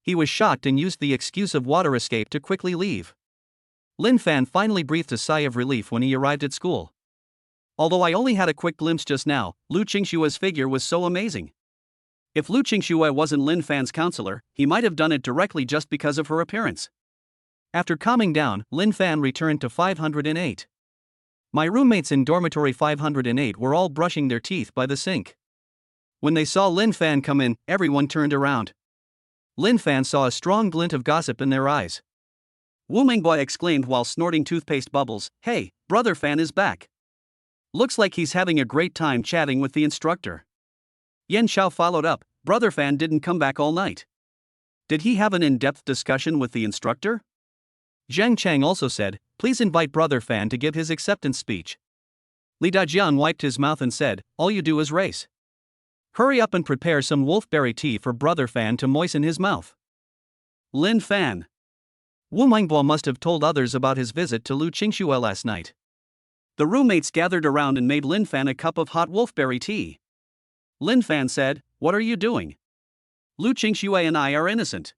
He was shocked and used the excuse of water escape to quickly leave. Lin Fan finally breathed a sigh of relief when he arrived at school. Although I only had a quick glimpse just now, Lu Qingxue's figure was so amazing. If Lu Qingxue wasn't Lin Fan's counselor, he might have done it directly just because of her appearance. After calming down, Lin Fan returned to 508. My roommates in dormitory 508 were all brushing their teeth by the sink. When they saw Lin Fan come in, everyone turned around. Lin Fan saw a strong glint of gossip in their eyes. Wu Mingboy exclaimed while snorting toothpaste bubbles, "Hey, Brother Fan is back. Looks like he's having a great time chatting with the instructor." Yan Xiao followed up, "Brother Fan didn't come back all night. Did he have an in-depth discussion with the instructor?" Zhang Chang also said, "Please invite Brother Fan to give his acceptance speech." Li Dajian wiped his mouth and said, "All you do is race. Hurry up and prepare some wolfberry tea for Brother Fan to moisten his mouth." Lin Fan. Wu Mingbo must have told others about his visit to Lu Qingxue last night. The roommates gathered around and made Lin Fan a cup of hot wolfberry tea. Lin Fan said, "What are you doing? Lu Qingxue and I are innocent."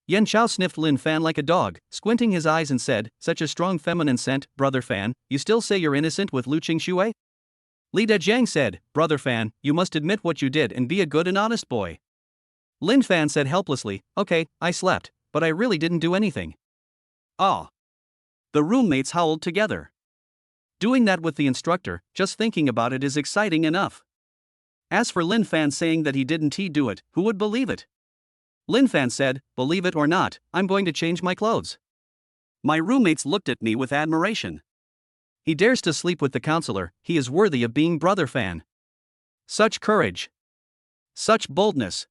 Yan Xiao sniffed Lin Fan like a dog, squinting his eyes and said, "Such a strong feminine scent, Brother Fan, you still say you're innocent with Lu Qingxue?" Li Dajiang said, "Brother Fan, you must admit what you did and be a good and honest boy." Lin Fan said helplessly, "Okay, I slept, but I really didn't do anything." Ah! The roommates howled together. Doing that with the instructor, just thinking about it is exciting enough. As for Lin Fan saying that he didn't do it, who would believe it? Lin Fan said, "Believe it or not, I'm going to change my clothes." My roommates looked at me with admiration. He dares to sleep with the counselor, he is worthy of being Brother Fan. Such courage. Such boldness.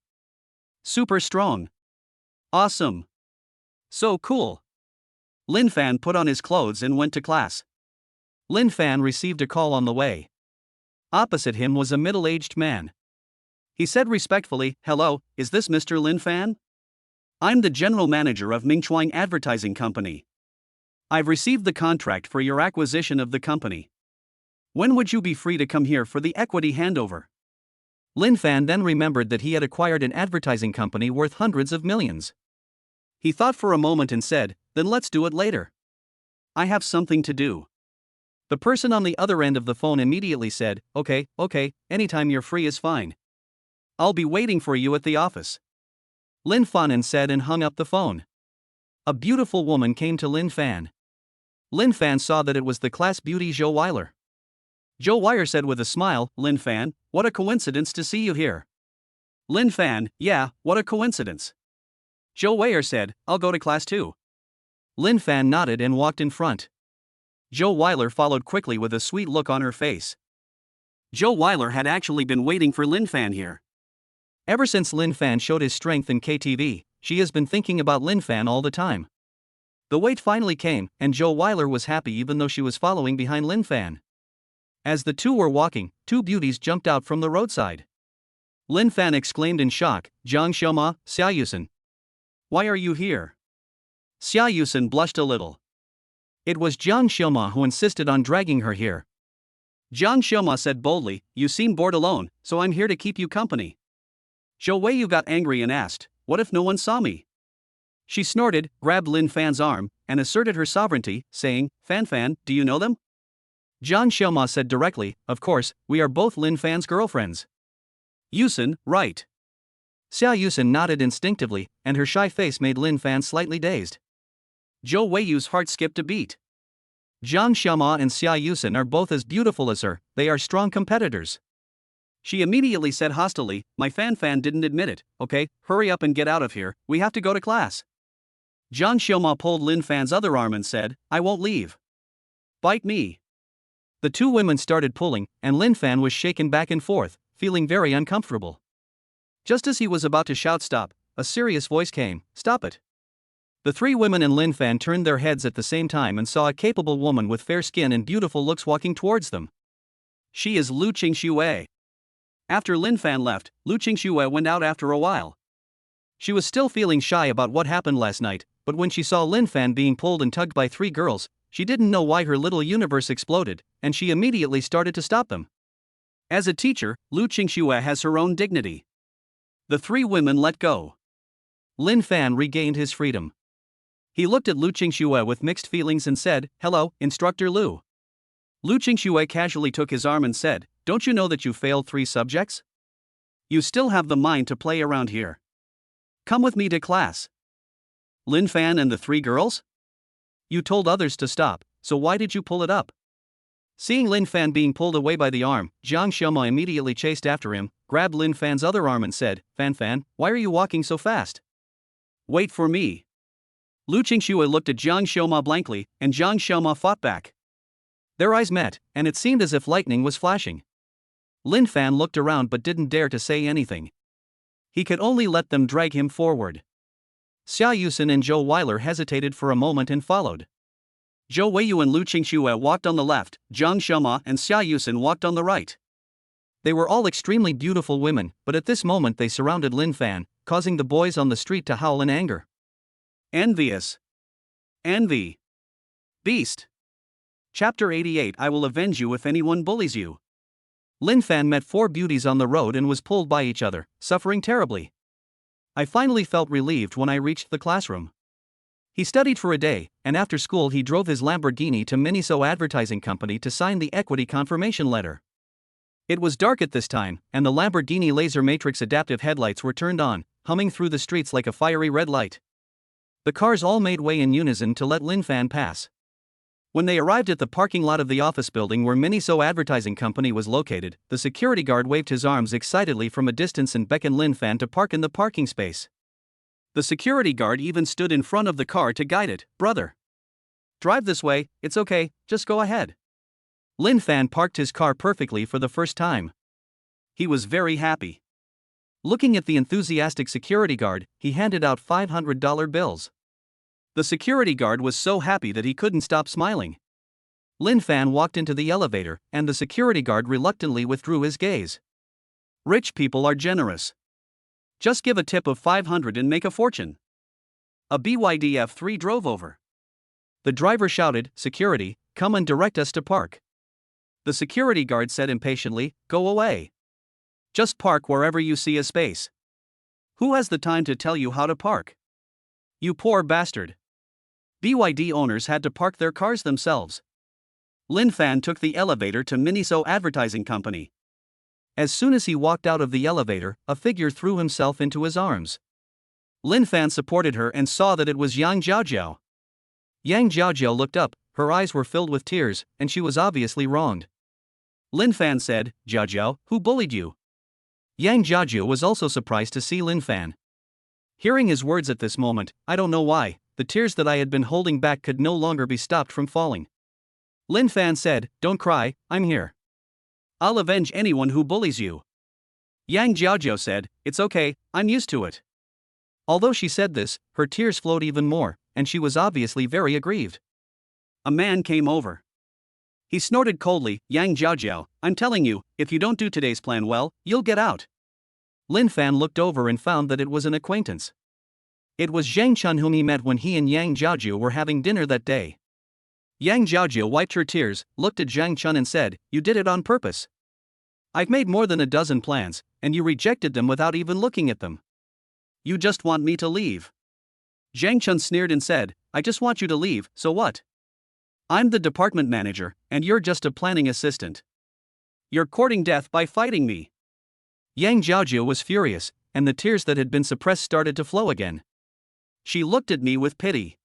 Super strong. Awesome. So cool. Lin Fan put on his clothes and went to class. Lin Fan received a call on the way. Opposite him was a middle-aged man. He said respectfully, "Hello, is this Mr. Lin Fan? I'm the general manager of Mingchuang Advertising Company. I've received the contract for your acquisition of the company. When would you be free to come here for the equity handover?" Lin Fan then remembered that he had acquired an advertising company worth hundreds of millions. He thought for a moment and said, "Then let's do it later. I have something to do." The person on the other end of the phone immediately said, Okay, anytime you're free is fine. I'll be waiting for you at the office." Lin Fanen said and hung up the phone. A beautiful woman came to Lin Fan. Lin Fan saw that it was the class beauty Zhou Weiler. Zhou Weiler said with a smile, "Lin Fan, what a coincidence to see you here." Lin Fan, "Yeah, what a coincidence." Zhou Weiler said, "I'll go to class too." Lin Fan nodded and walked in front. Zhou Weiler followed quickly with a sweet look on her face. Zhou Weiler had actually been waiting for Lin Fan here. Ever since Lin Fan showed his strength in KTV, she has been thinking about Lin Fan all the time. The wait finally came, and Zhou Weiler was happy even though she was following behind Lin Fan. As the two were walking, two beauties jumped out from the roadside. Lin Fan exclaimed in shock, "Jiang Xiaoma, Xia Yusen. Why are you here?" Xia Yusen blushed a little. It was Jiang Xiaoma who insisted on dragging her here. Jiang Xiaoma said boldly, "You seem bored alone, so I'm here to keep you company." Zhou Weiyu got angry and asked, What if no one saw me? She snorted, grabbed Lin Fan's arm, and asserted her sovereignty, saying, Fan Fan, do you know them? Jiang Xiaoma said directly, of course, we are both Lin Fan's girlfriends. Yusen, right. Xia Yusen nodded instinctively, and her shy face made Lin Fan slightly dazed. Zhou Weiyu's heart skipped a beat. Jiang Xiaoma and Xia Yusen are both as beautiful as her, they are strong competitors. She immediately said hostilely, my Fan Fan didn't admit it, okay, hurry up and get out of here, we have to go to class. Jiang Xiaoma pulled Lin Fan's other arm and said, I won't leave. Bite me. The two women started pulling, and Lin Fan was shaken back and forth, feeling very uncomfortable. Just as he was about to shout stop, a serious voice came, stop it. The three women and Lin Fan turned their heads at the same time and saw a capable woman with fair skin and beautiful looks walking towards them. She is Lu Qingxue. After Lin Fan left, Lu Qingxue went out after a while. She was still feeling shy about what happened last night, but when she saw Lin Fan being pulled and tugged by three girls, she didn't know why her little universe exploded, and she immediately started to stop them. As a teacher, Lu Qingxue has her own dignity. The three women let go. Lin Fan regained his freedom. He looked at Lu Qingxue with mixed feelings and said, hello, Instructor Lu. Lu Qingxue casually took his arm and said, don't you know that you failed 3 subjects? You still have the mind to play around here. Come with me to class. Lin Fan and the 3 girls? You told others to stop, so why did you pull it up? Seeing Lin Fan being pulled away by the arm, Jiang Xiaoma immediately chased after him, grabbed Lin Fan's other arm and said, Fan Fan, why are you walking so fast? Wait for me. Lu Qingxue looked at Jiang Xiaoma blankly, and Jiang Xiaoma fought back. Their eyes met, and it seemed as if lightning was flashing. Lin Fan looked around but didn't dare to say anything. He could only let them drag him forward. Xia Yusen and Zhou Weiler hesitated for a moment and followed. Zhou Weiyu and Lu Qingxue walked on the left, Jiang Xiaoma and Xia Yusen walked on the right. They were all extremely beautiful women, but at this moment they surrounded Lin Fan, causing the boys on the street to howl in anger. Envious. Envy. Beast. Chapter 88 I will avenge you if anyone bullies you. Lin Fan met 4 beauties on the road and was pulled by each other, suffering terribly. I finally felt relieved when I reached the classroom. He studied for a day, and after school he drove his Lamborghini to Miniso Advertising Company to sign the equity confirmation letter. It was dark at this time, and the Lamborghini laser matrix adaptive headlights were turned on, humming through the streets like a fiery red light. The cars all made way in unison to let Lin Fan pass. When they arrived at the parking lot of the office building where Miniso Advertising Company was located, the security guard waved his arms excitedly from a distance and beckoned Lin Fan to park in the parking space. The security guard even stood in front of the car to guide it. Brother, drive this way, it's okay, just go ahead. Lin Fan parked his car perfectly for the first time. He was very happy. Looking at the enthusiastic security guard, he handed out $500 bills. The security guard was so happy that he couldn't stop smiling. Lin Fan walked into the elevator, and the security guard reluctantly withdrew his gaze. Rich people are generous. Just give a tip of $500 and make a fortune. A BYD F3 drove over. The driver shouted, Security, come and direct us to park. The security guard said impatiently, Go away. Just park wherever you see a space. Who has the time to tell you how to park? You poor bastard. BYD owners had to park their cars themselves. Lin Fan took the elevator to Miniso Advertising Company. As soon as he walked out of the elevator, a figure threw himself into his arms. Lin Fan supported her and saw that it was Yang Jiaojiao. Yang Jiaojiao looked up, her eyes were filled with tears, and she was obviously wronged. Lin Fan said, Jiaojiao, who bullied you? Yang Jiaojiao was also surprised to see Lin Fan. Hearing his words at this moment, I don't know why, the tears that I had been holding back could no longer be stopped from falling. Lin Fan said, Don't cry, I'm here. I'll avenge anyone who bullies you. Yang Jiaojiao said, It's okay, I'm used to it. Although she said this, her tears flowed even more, and she was obviously very aggrieved. A man came over. He snorted coldly, Yang Jiaojiao, I'm telling you, if you don't do today's plan well, you'll get out. Lin Fan looked over and found that it was an acquaintance. It was Zhang Chun whom he met when he and Yang Jiaojiao were having dinner that day. Yang Jiaojiao wiped her tears, looked at Zhang Chun and said, You did it on purpose. I've made more than a dozen plans, and you rejected them without even looking at them. You just want me to leave. Zhang Chun sneered and said, I just want you to leave, so what? I'm the department manager, and you're just a planning assistant. You're courting death by fighting me. Yang Jiaojia was furious, and the tears that had been suppressed started to flow again. She looked at me with pity.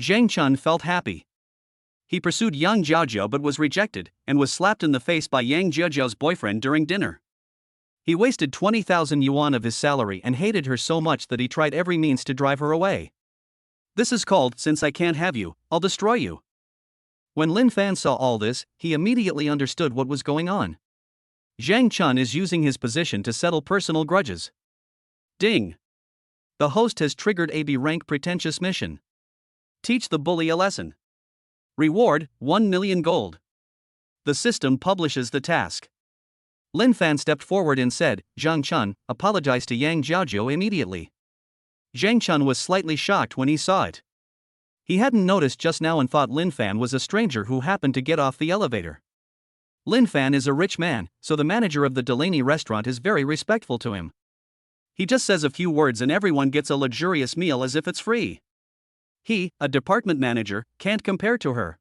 Zhang Chun felt happy. He pursued Yang Jiaojia but was rejected, and was slapped in the face by Yang Jiaojia's boyfriend during dinner. He wasted 20,000 yuan of his salary and hated her so much that he tried every means to drive her away. This is called, since I can't have you, I'll destroy you. When Lin Fan saw all this, he immediately understood what was going on. Zhang Chun is using his position to settle personal grudges. Ding! The host has triggered a B-rank pretentious mission. Teach the bully a lesson. Reward, 1 million gold. The system publishes the task. Lin Fan stepped forward and said, Zhang Chun, apologize to Yang Jiaojia immediately. Zhang Chun was slightly shocked when he saw it. He hadn't noticed just now and thought Lin Fan was a stranger who happened to get off the elevator. Lin Fan is a rich man, so the manager of the Delaney restaurant is very respectful to him. He just says a few words and everyone gets a luxurious meal as if it's free. He, a department manager, can't compare to her.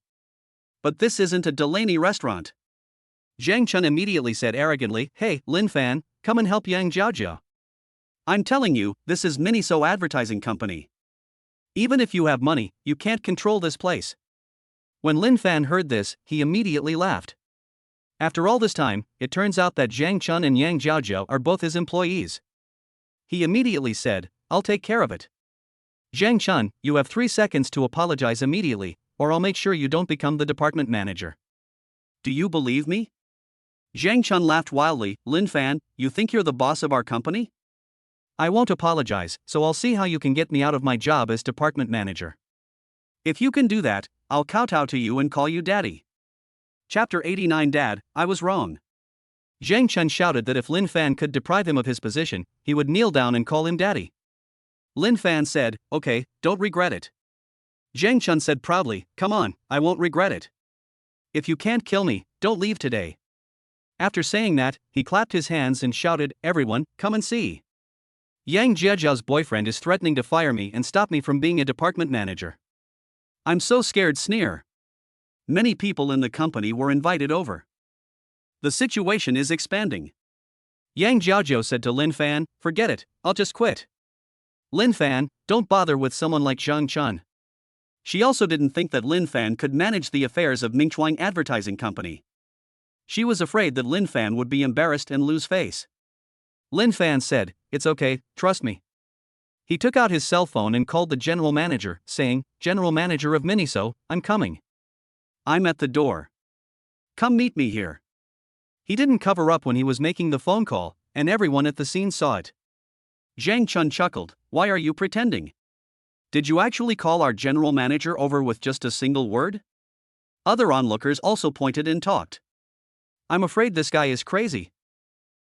But this isn't a Delaney restaurant. Zhang Chun immediately said arrogantly, Hey, Lin Fan, come and help Yang Jiaojia. I'm telling you, this is Miniso Advertising Company. Even if you have money, you can't control this place. When Lin Fan heard this, he immediately laughed. After all this time, it turns out that Zhang Chun and Yang Jiaojia are both his employees. He immediately said, I'll take care of it. Zhang Chun, you have 3 seconds to apologize immediately, or I'll make sure you don't become the department manager. Do you believe me? Zhang Chun laughed wildly. Lin Fan, you think you're the boss of our company? I won't apologize, so I'll see how you can get me out of my job as department manager. If you can do that, I'll kowtow to you and call you daddy. Chapter 89 Dad, I was wrong. Zhang Chun shouted that if Lin Fan could deprive him of his position, he would kneel down and call him daddy. Lin Fan said, Okay, don't regret it. Zhang Chun said proudly, Come on, I won't regret it. If you can't kill me, don't leave today. After saying that, he clapped his hands and shouted, Everyone, come and see. Yang Jiajiao's boyfriend is threatening to fire me and stop me from being a department manager. I'm so scared. Sneer. Many people in the company were invited over. The situation is expanding. Yang Jiaojia said to Lin Fan, Forget it, I'll just quit. Lin Fan, don't bother with someone like Zhang Chun. She also didn't think that Lin Fan could manage the affairs of Mingchuang Advertising Company. She was afraid that Lin Fan would be embarrassed and lose face. Lin Fan said, It's okay, trust me. He took out his cell phone and called the general manager, saying, General manager of Miniso, I'm coming. I'm at the door. Come meet me here. He didn't cover up when he was making the phone call, and everyone at the scene saw it. Zhang Chun chuckled, Why are you pretending? Did you actually call our general manager over with just a single word? Other onlookers also pointed and talked. I'm afraid this guy is crazy.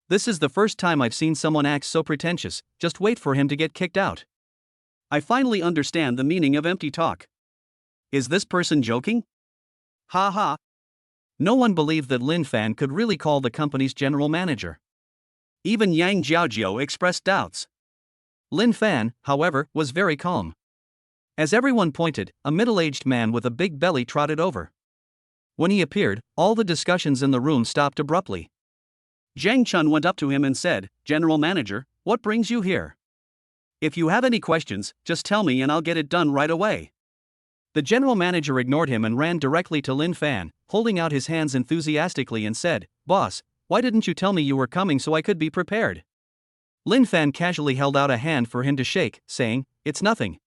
This is the first time I've seen someone act so pretentious. Just wait for him to get kicked out. I finally understand the meaning of empty talk. Is this person joking? Ha ha. No one believed that Lin Fan could really call the company's general manager. Even Yang Jiaojia expressed doubts. Lin Fan, however, was very calm. As everyone pointed, a middle-aged man with a big belly trotted over. When he appeared, all the discussions in the room stopped abruptly. Zhang Chun went up to him and said, General Manager, what brings you here? If you have any questions, just tell me and I'll get it done right away. The general manager ignored him and ran directly to Lin Fan, holding out his hands enthusiastically and said, Boss, why didn't you tell me you were coming so I could be prepared? Lin Fan casually held out a hand for him to shake, saying, It's nothing.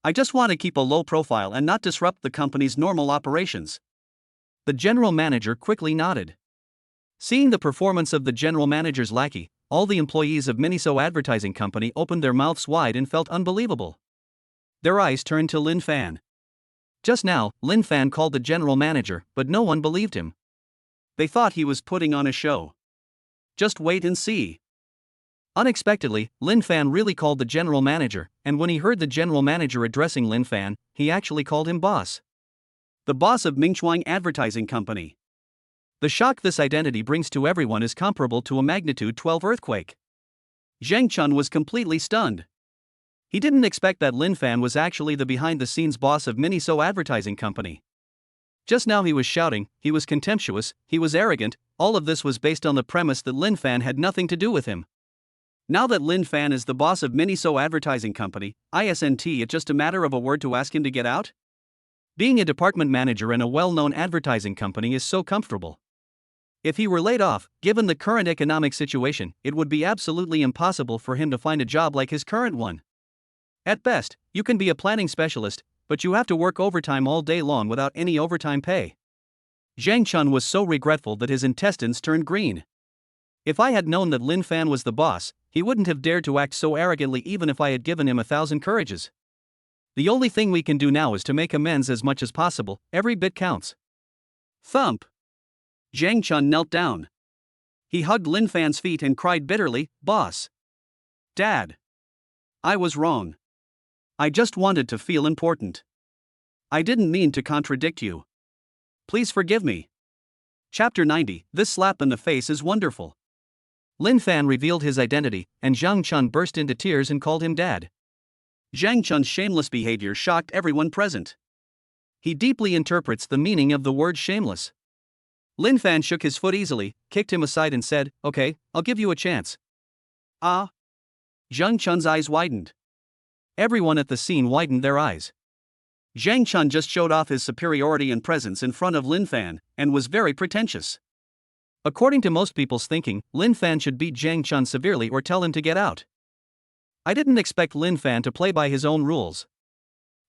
I just want to keep a low profile and not disrupt the company's normal operations. The general manager quickly nodded. Seeing the performance of the general manager's lackey, all the employees of Miniso Advertising Company opened their mouths wide and felt unbelievable. Their eyes turned to Lin Fan. Just now, Lin Fan called the general manager, but no one believed him. They thought he was putting on a show. Just wait and see. Unexpectedly, Lin Fan really called the general manager, and when he heard the general manager addressing Lin Fan, he actually called him boss. The boss of Mingchuang Advertising Company. The shock this identity brings to everyone is comparable to a magnitude 12 earthquake. Zhang Chun was completely stunned. He didn't expect that Lin Fan was actually the behind-the-scenes boss of Miniso Advertising Company. Just now he was shouting, he was contemptuous, he was arrogant, all of this was based on the premise that Lin Fan had nothing to do with him. Now that Lin Fan is the boss of Miniso Advertising Company, isn't it just a matter of a word to ask him to get out? Being a department manager in a well-known advertising company is so comfortable. If he were laid off, given the current economic situation, it would be absolutely impossible for him to find a job like his current one. At best, you can be a planning specialist, but you have to work overtime all day long without any overtime pay. Zhang Chun was so regretful that his intestines turned green. If I had known that Lin Fan was the boss, he wouldn't have dared to act so arrogantly even if I had given him 1,000 courages. The only thing we can do now is to make amends as much as possible, every bit counts. Thump! Zhang Chun knelt down. He hugged Lin Fan's feet and cried bitterly, "Boss! Dad! I was wrong. I just wanted to feel important. I didn't mean to contradict you. Please forgive me." Chapter 90, This slap in the face is wonderful. Lin Fan revealed his identity, and Zhang Chun burst into tears and called him dad. Zhang Chun's shameless behavior shocked everyone present. He deeply interprets the meaning of the word shameless. Lin Fan shook his foot easily, kicked him aside and said, "Okay, I'll give you a chance." Ah! Zhang Chun's eyes widened. Everyone at the scene widened their eyes. Zhang Chun just showed off his superiority and presence in front of Lin Fan, and was very pretentious. According to most people's thinking, Lin Fan should beat Zhang Chun severely or tell him to get out. I didn't expect Lin Fan to play by his own rules.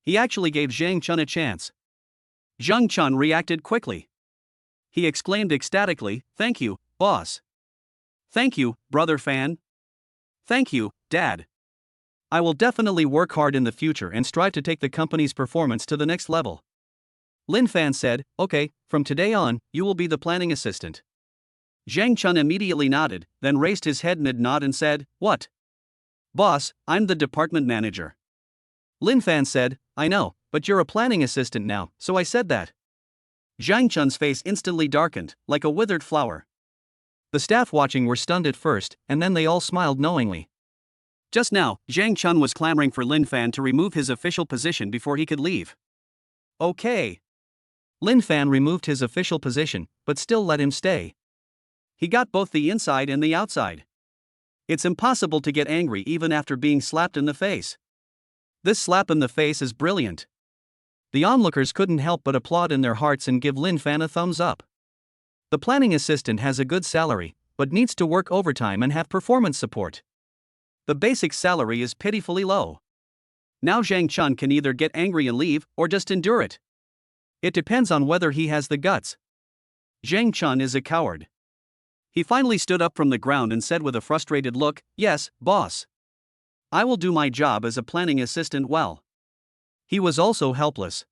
He actually gave Zhang Chun a chance. Zhang Chun reacted quickly. He exclaimed ecstatically, "Thank you, boss. Thank you, brother Fan. Thank you, dad. I will definitely work hard in the future and strive to take the company's performance to the next level." Lin Fan said, "Okay, from today on, you will be the planning assistant." Zhang Chun immediately nodded, then raised his head mid-nod and said, "What? Boss, I'm the department manager." Lin Fan said, "I know, but you're a planning assistant now, so I said that." Zhang Chun's face instantly darkened, like a withered flower. The staff watching were stunned at first, and then they all smiled knowingly. Just now, Zhang Chun was clamoring for Lin Fan to remove his official position before he could leave. Okay. Lin Fan removed his official position, but still let him stay. He got both the inside and the outside. It's impossible to get angry even after being slapped in the face. This slap in the face is brilliant. The onlookers couldn't help but applaud in their hearts and give Lin Fan a thumbs up. The planning assistant has a good salary, but needs to work overtime and have performance support. The basic salary is pitifully low. Now Zhang Chun can either get angry and leave, or just endure it. It depends on whether he has the guts. Zhang Chun is a coward. He finally stood up from the ground and said with a frustrated look, "Yes, boss. I will do my job as a planning assistant well." He was also helpless.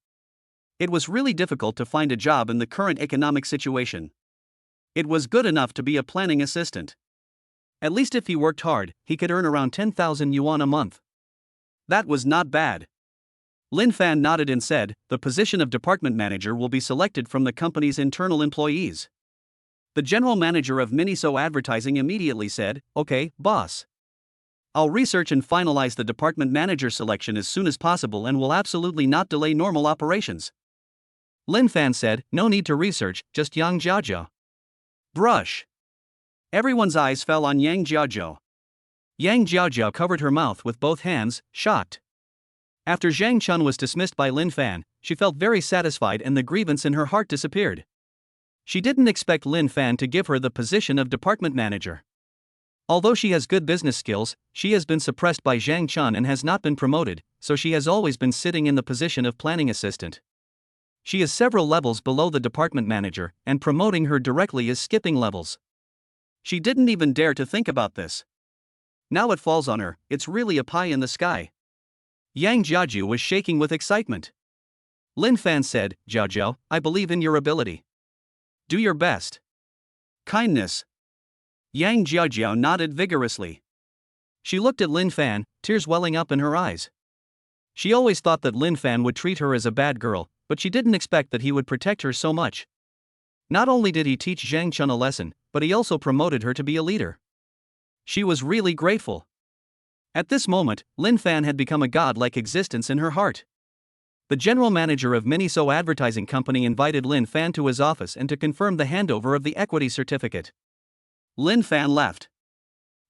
It was really difficult to find a job in the current economic situation. It was good enough to be a planning assistant. At least if he worked hard, he could earn around 10,000 yuan a month. That was not bad. Lin Fan nodded and said, "The position of department manager will be selected from the company's internal employees." The general manager of Miniso Advertising immediately said, "Okay, boss. I'll research and finalize the department manager selection as soon as possible and will absolutely not delay normal operations." Lin Fan said, "No need to research, just Yang Jiajiao." Brush. Everyone's eyes fell on Yang Jiajiao. Yang Jiajiao covered her mouth with both hands, shocked. After Zhang Chun was dismissed by Lin Fan, she felt very satisfied and the grievance in her heart disappeared. She didn't expect Lin Fan to give her the position of department manager. Although she has good business skills, she has been suppressed by Zhang Chun and has not been promoted, so she has always been sitting in the position of planning assistant. She is several levels below the department manager, and promoting her directly is skipping levels. She didn't even dare to think about this. Now it falls on her, it's really a pie in the sky. Yang Jiajiao was shaking with excitement. Lin Fan said, "Jiajiao, I believe in your ability. Do your best." Kindness. Yang Jiajiao nodded vigorously. She looked at Lin Fan, tears welling up in her eyes. She always thought that Lin Fan would treat her as a bad girl, but she didn't expect that he would protect her so much. Not only did he teach Zhang Chun a lesson, but he also promoted her to be a leader. She was really grateful. At this moment, Lin Fan had become a god-like existence in her heart. The general manager of Miniso Advertising Company invited Lin Fan to his office and to confirm the handover of the equity certificate. Lin Fan left.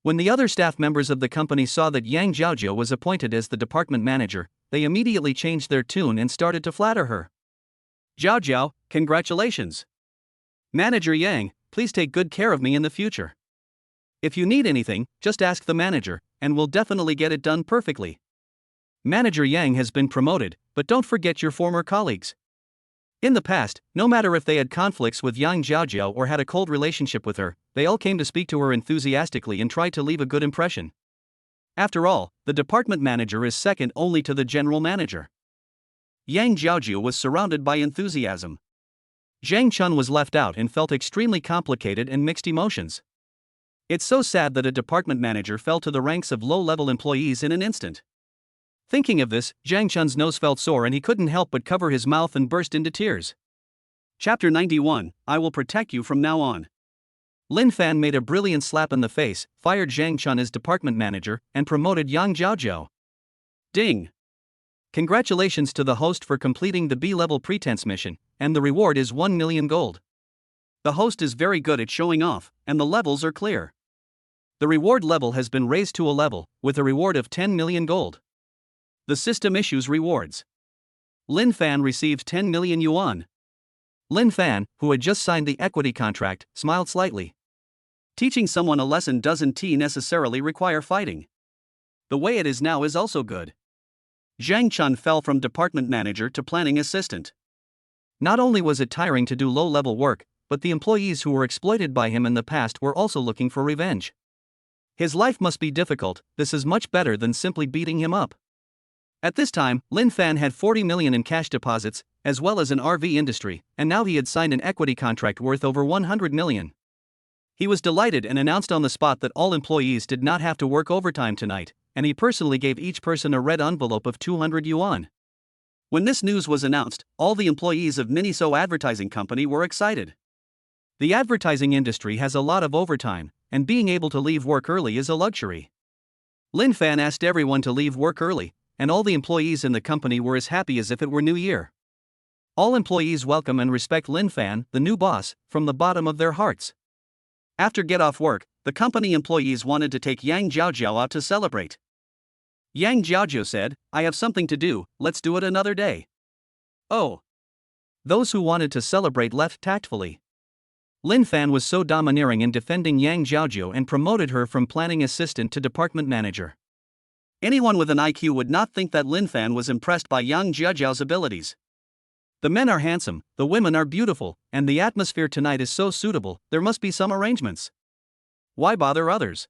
When the other staff members of the company saw that Yang Jiaojiao was appointed as the department manager, they immediately changed their tune and started to flatter her. "Jiaojiao, congratulations. Manager Yang, please take good care of me in the future. If you need anything, just ask the manager, and we'll definitely get it done perfectly. Manager Yang has been promoted, but don't forget your former colleagues." In the past, no matter if they had conflicts with Yang Jiaojiao or had a cold relationship with her, they all came to speak to her enthusiastically and tried to leave a good impression. After all, the department manager is second only to the general manager. Yang Jiaojiao was surrounded by enthusiasm. Zhang Chun was left out and felt extremely complicated and mixed emotions. It's so sad that a department manager fell to the ranks of low-level employees in an instant. Thinking of this, Zhang Chun's nose felt sore and he couldn't help but cover his mouth and burst into tears. Chapter 91, I will protect you from now on. Lin Fan made a brilliant slap in the face, fired Zhang Chun as department manager, and promoted Yang Jiaojiao. Ding! Congratulations to the host for completing the B-level pretense mission, and the reward is 1 million gold. The host is very good at showing off, and the levels are clear. The reward level has been raised to a level, with a reward of 10 million gold. The system issues rewards. Lin Fan received 10 million yuan. Lin Fan, who had just signed the equity contract, smiled slightly. Teaching someone a lesson doesn't necessarily require fighting. The way it is now is also good. Zhang Chun fell from department manager to planning assistant. Not only was it tiring to do low-level work, but the employees who were exploited by him in the past were also looking for revenge. His life must be difficult. This is much better than simply beating him up. At this time, Lin Fan had 40 million in cash deposits, as well as an RV industry, and now he had signed an equity contract worth over 100 million. He was delighted and announced on the spot that all employees did not have to work overtime tonight, and he personally gave each person a red envelope of 200 yuan. When this news was announced, all the employees of Miniso Advertising Company were excited. The advertising industry has a lot of overtime, and being able to leave work early is a luxury. Lin Fan asked everyone to leave work early, and all the employees in the company were as happy as if it were New Year. All employees welcome and respect Lin Fan, the new boss, from the bottom of their hearts. After get off work, the company employees wanted to take Yang Jiaojiao out to celebrate. Yang Jiaojiao said, "I have something to do, let's do it another day." Oh. Those who wanted to celebrate left tactfully. Lin Fan was so domineering in defending Yang Jiaojiao and promoted her from planning assistant to department manager. Anyone with an IQ would not think that Lin Fan was impressed by Yang Jiaojiao's abilities. The men are handsome, the women are beautiful, and the atmosphere tonight is so suitable, there must be some arrangements. Why bother others?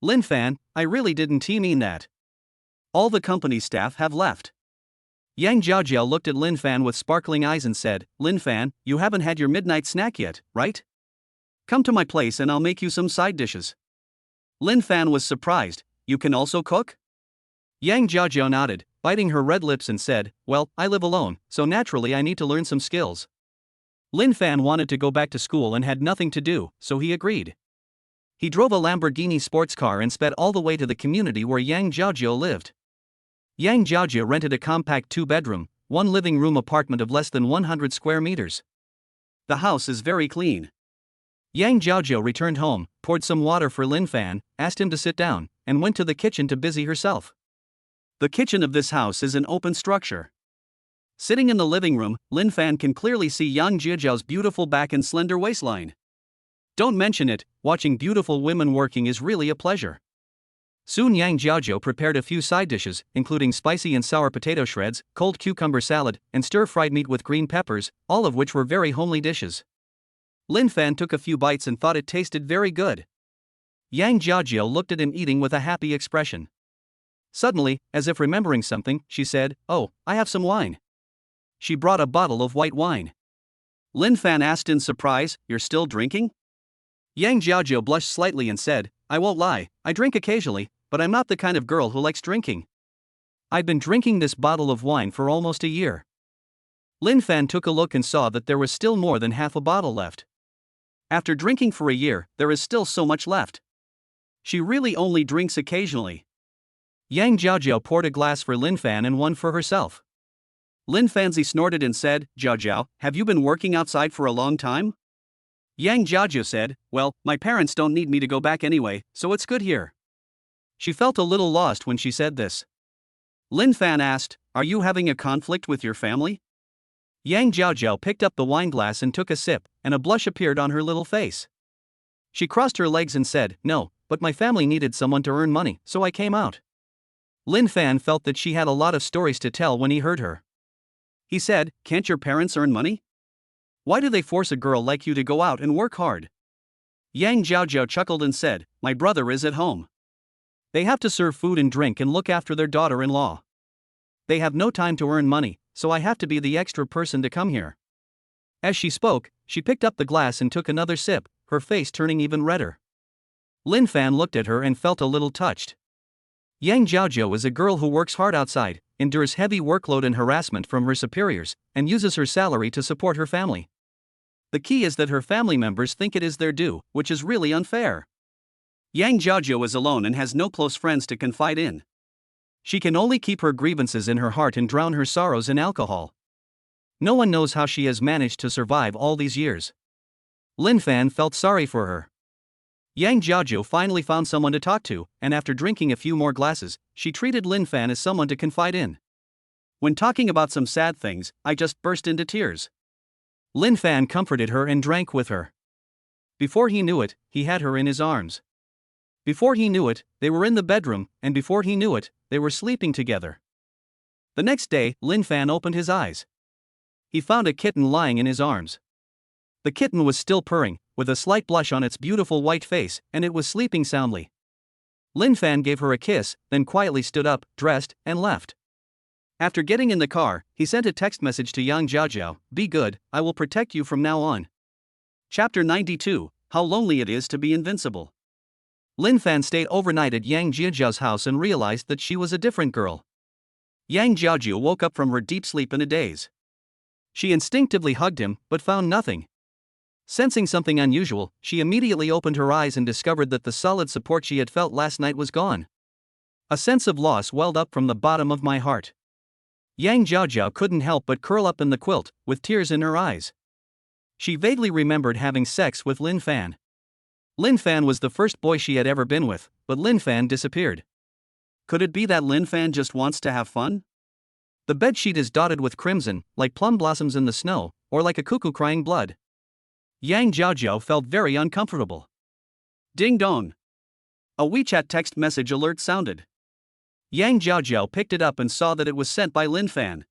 Lin Fan, I really didn't mean that. All the company staff have left. Yang Jiaojiao looked at Lin Fan with sparkling eyes and said, "Lin Fan, you haven't had your midnight snack yet, right? Come to my place and I'll make you some side dishes." Lin Fan was surprised. "You can also cook?" Yang Jiaojiao nodded, biting her red lips and said, "Well, I live alone, so naturally I need to learn some skills." Lin Fan wanted to go back to school and had nothing to do, so he agreed. He drove a Lamborghini sports car and sped all the way to the community where Yang Jiaojiao lived. Yang Jiaojiao rented a compact 2-bedroom, 1-living-room apartment of less than 100 square meters. The house is very clean. Yang Jiaojiao returned home, poured some water for Lin Fan, asked him to sit down, and went to the kitchen to busy herself. The kitchen of this house is an open structure. Sitting in the living room, Lin Fan can clearly see Yang Jiaojiao's beautiful back and slender waistline. Don't mention it, watching beautiful women working is really a pleasure. Soon Yang Jiaojiao prepared a few side dishes, including spicy and sour potato shreds, cold cucumber salad, and stir-fried meat with green peppers, all of which were very homely dishes. Lin Fan took a few bites and thought it tasted very good. Yang Jiaojiao looked at him eating with a happy expression. Suddenly, as if remembering something, she said, "Oh, I have some wine." She brought a bottle of white wine. Lin Fan asked in surprise, "You're still drinking?" Yang Jiaojiao blushed slightly and said, "I won't lie, I drink occasionally, but I'm not the kind of girl who likes drinking. I've been drinking this bottle of wine for almost a year." Lin Fan took a look and saw that there was still more than half a bottle left. After drinking for a year, there is still so much left. She really only drinks occasionally. Yang Jiaojiao poured a glass for Lin Fan and one for herself. Lin Fanzi snorted and said, Jiaojiao, have you been working outside for a long time? Yang Jiaojiao said, well, my parents don't need me to go back anyway, so it's good here. She felt a little lost when she said this. Lin Fan asked, are you having a conflict with your family? Yang Jiaojiao picked up the wine glass and took a sip, and a blush appeared on her little face. She crossed her legs and said, no, but my family needed someone to earn money, so I came out. Lin Fan felt that she had a lot of stories to tell when he heard her. He said, can't your parents earn money? Why do they force a girl like you to go out and work hard? Yang Jiaojiao chuckled and said, my brother is at home. They have to serve food and drink and look after their daughter-in-law. They have no time to earn money, so I have to be the extra person to come here. As she spoke, she picked up the glass and took another sip, her face turning even redder. Lin Fan looked at her and felt a little touched. Yang Jiaojiao is a girl who works hard outside, endures heavy workload and harassment from her superiors, and uses her salary to support her family. The key is that her family members think it is their due, which is really unfair. Yang Jiaojiao is alone and has no close friends to confide in. She can only keep her grievances in her heart and drown her sorrows in alcohol. No one knows how she has managed to survive all these years. Lin Fan felt sorry for her. Yang Jiaojiao finally found someone to talk to, and after drinking a few more glasses, she treated Lin Fan as someone to confide in. When talking about some sad things, I just burst into tears. Lin Fan comforted her and drank with her. Before he knew it, he had her in his arms. Before he knew it, they were in the bedroom, and before he knew it, they were sleeping together. The next day, Lin Fan opened his eyes. He found a kitten lying in his arms. The kitten was still purring, with a slight blush on its beautiful white face, and it was sleeping soundly. Lin Fan gave her a kiss, then quietly stood up, dressed, and left. After getting in the car, he sent a text message to Yang Jiaojiao, be good, I will protect you from now on. Chapter 92, How Lonely It Is to Be Invincible. Lin Fan stayed overnight at Yang Jiaojiao's house and realized that she was a different girl. Yang Jiaojiao woke up from her deep sleep in a daze. She instinctively hugged him, but found nothing. Sensing something unusual, she immediately opened her eyes and discovered that the solid support she had felt last night was gone. A sense of loss welled up from the bottom of my heart. Yang Jiaojiao couldn't help but curl up in the quilt, with tears in her eyes. She vaguely remembered having sex with Lin Fan. Lin Fan was the first boy she had ever been with, but Lin Fan disappeared. Could it be that Lin Fan just wants to have fun? The bedsheet is dotted with crimson, like plum blossoms in the snow, or like a cuckoo crying blood. Yang Jiaojiao felt very uncomfortable. Ding dong. A WeChat text message alert sounded. Yang Jiaojiao picked it up and saw that it was sent by Lin Fan.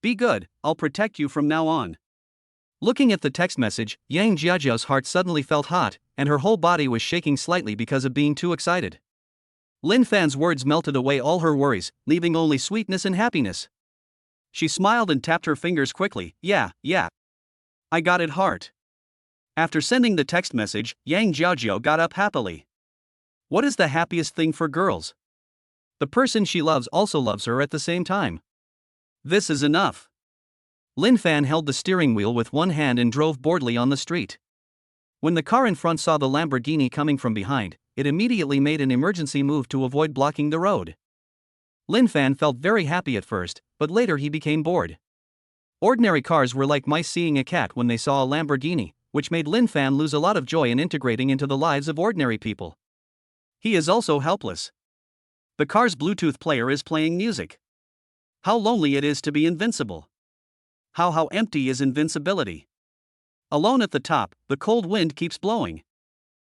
Be good, I'll protect you from now on. Looking at the text message, Yang Jiaojiao's heart suddenly felt hot, and her whole body was shaking slightly because of being too excited. Lin Fan's words melted away all her worries, leaving only sweetness and happiness. She smiled and tapped her fingers quickly, yeah. I got it heart. After sending the text message, Yang Jiaojiao got up happily. What is the happiest thing for girls? The person she loves also loves her at the same time. This is enough. Lin Fan held the steering wheel with one hand and drove boredly on the street. When the car in front saw the Lamborghini coming from behind, it immediately made an emergency move to avoid blocking the road. Lin Fan felt very happy at first, but later he became bored. Ordinary cars were like mice seeing a cat when they saw a Lamborghini, which made Lin Fan lose a lot of joy in integrating into the lives of ordinary people. He is also helpless. The car's Bluetooth player is playing music. How lonely it is to be invincible. How empty is invincibility. Alone at the top, the cold wind keeps blowing.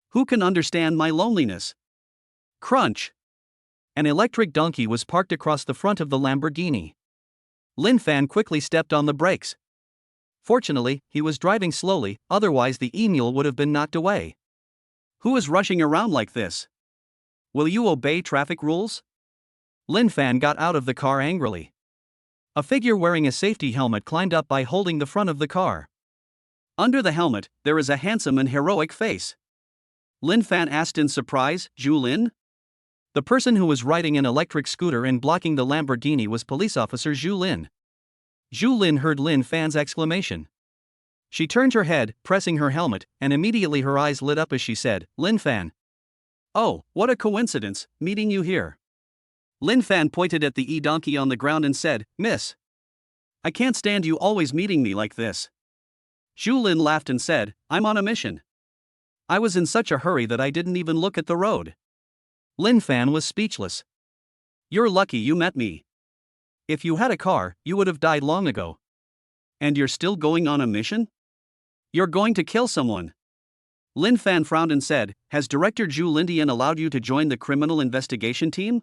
Who can understand my loneliness? Crunch. An electric donkey was parked across the front of the Lamborghini. Lin Fan quickly stepped on the brakes. Fortunately, he was driving slowly, otherwise the e-mule would have been knocked away. Who is rushing around like this? Will you obey traffic rules? Lin Fan got out of the car angrily. A figure wearing a safety helmet climbed up by holding the front of the car. Under the helmet, there is a handsome and heroic face. Lin Fan asked in surprise, Zhu Lin? The person who was riding an electric scooter and blocking the Lamborghini was police officer Zhu Lin. Zhu Lin heard Lin Fan's exclamation. She turned her head, pressing her helmet, and immediately her eyes lit up as she said, Lin Fan. Oh, what a coincidence, meeting you here. Lin Fan pointed at the e-donkey on the ground and said, "Miss, I can't stand you always meeting me like this." Zhu Lin laughed and said, "I'm on a mission. I was in such a hurry that I didn't even look at the road." Lin Fan was speechless. "You're lucky you met me. If you had a car, you would have died long ago. And you're still going on a mission? You're going to kill someone." Lin Fan frowned and said, "Has Director Zhu Lindian allowed you to join the criminal investigation team?"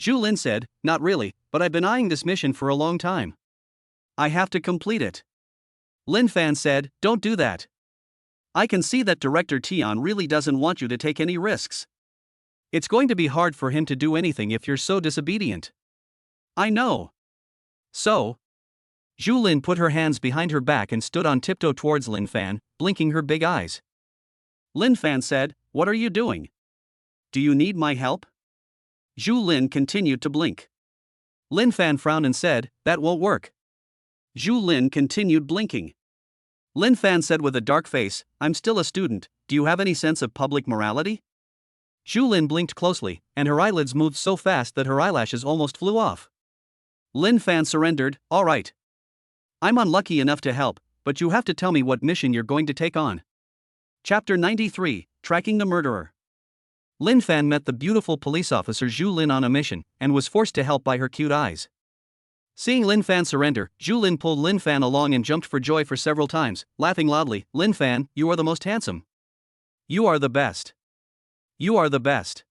Zhu Lin said, "Not really, but I've been eyeing this mission for a long time. I have to complete it." Lin Fan said, "Don't do that. I can see that Director Tian really doesn't want you to take any risks. It's going to be hard for him to do anything if you're so disobedient." "I know." "So?" Zhu Lin put her hands behind her back and stood on tiptoe towards Lin Fan, blinking her big eyes. Lin Fan said, "What are you doing? Do you need my help?" Zhu Lin continued to blink. Lin Fan frowned and said, "That won't work." Zhu Lin continued blinking. Lin Fan said with a dark face, "I'm still a student, do you have any sense of public morality?" Zhu Lin blinked closely, and her eyelids moved so fast that her eyelashes almost flew off. Lin Fan surrendered, "All right. I'm unlucky enough to help, but you have to tell me what mission you're going to take on." Chapter 93, Tracking the Murderer. Lin Fan met the beautiful police officer Zhu Lin on a mission, and was forced to help by her cute eyes. Seeing Lin Fan surrender, Zhu Lin pulled Lin Fan along and jumped for joy for several times, laughing loudly, "Lin Fan, you are the most handsome. You are the best. You are the best."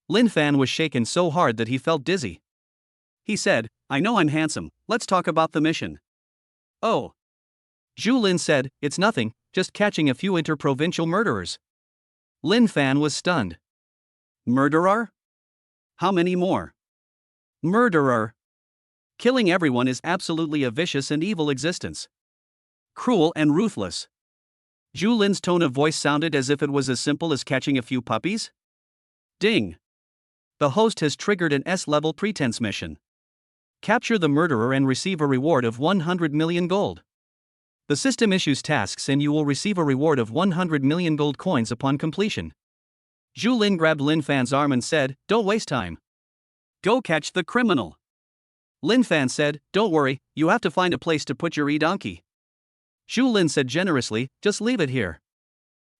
Lin Fan was shaken so hard that he felt dizzy. He said, "I know I'm handsome, let's talk about the mission." "Oh." Zhu Lin said, "It's nothing, just catching a few interprovincial murderers." Lin Fan was stunned. "Murderer? How many more?" "Murderer. Killing everyone is absolutely a vicious and evil existence. Cruel and ruthless." Zhu Lin's tone of voice sounded as if it was as simple as catching a few puppies. Ding. The host has triggered an S-level pretense mission. Capture the murderer and receive a reward of 100 million gold. The system issues tasks and you will receive a reward of 100 million gold coins upon completion. Zhu Lin grabbed Lin Fan's arm and said, "Don't waste time. Go catch the criminal." Lin Fan said, "Don't worry, you have to find a place to put your e-donkey." Zhu Lin said generously, "Just leave it here.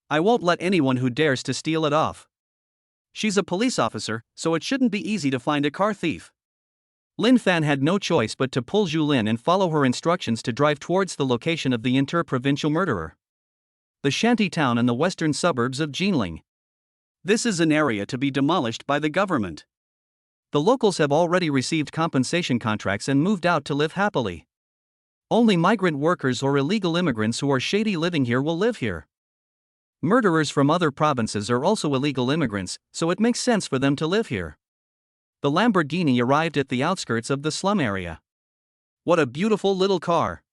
I won't let anyone who dares to steal it off. She's a police officer, so it shouldn't be easy to find a car thief." Lin Fan had no choice but to pull Zhu Lin and follow her instructions to drive towards the location of the inter-provincial murderer. The shanty town in the western suburbs of Jinling. This is an area to be demolished by the government. The locals have already received compensation contracts and moved out to live happily. Only migrant workers or illegal immigrants who are shady living here will live here. Murderers from other provinces are also illegal immigrants, so it makes sense for them to live here. The Lamborghini arrived at the outskirts of the slum area. What a beautiful little car.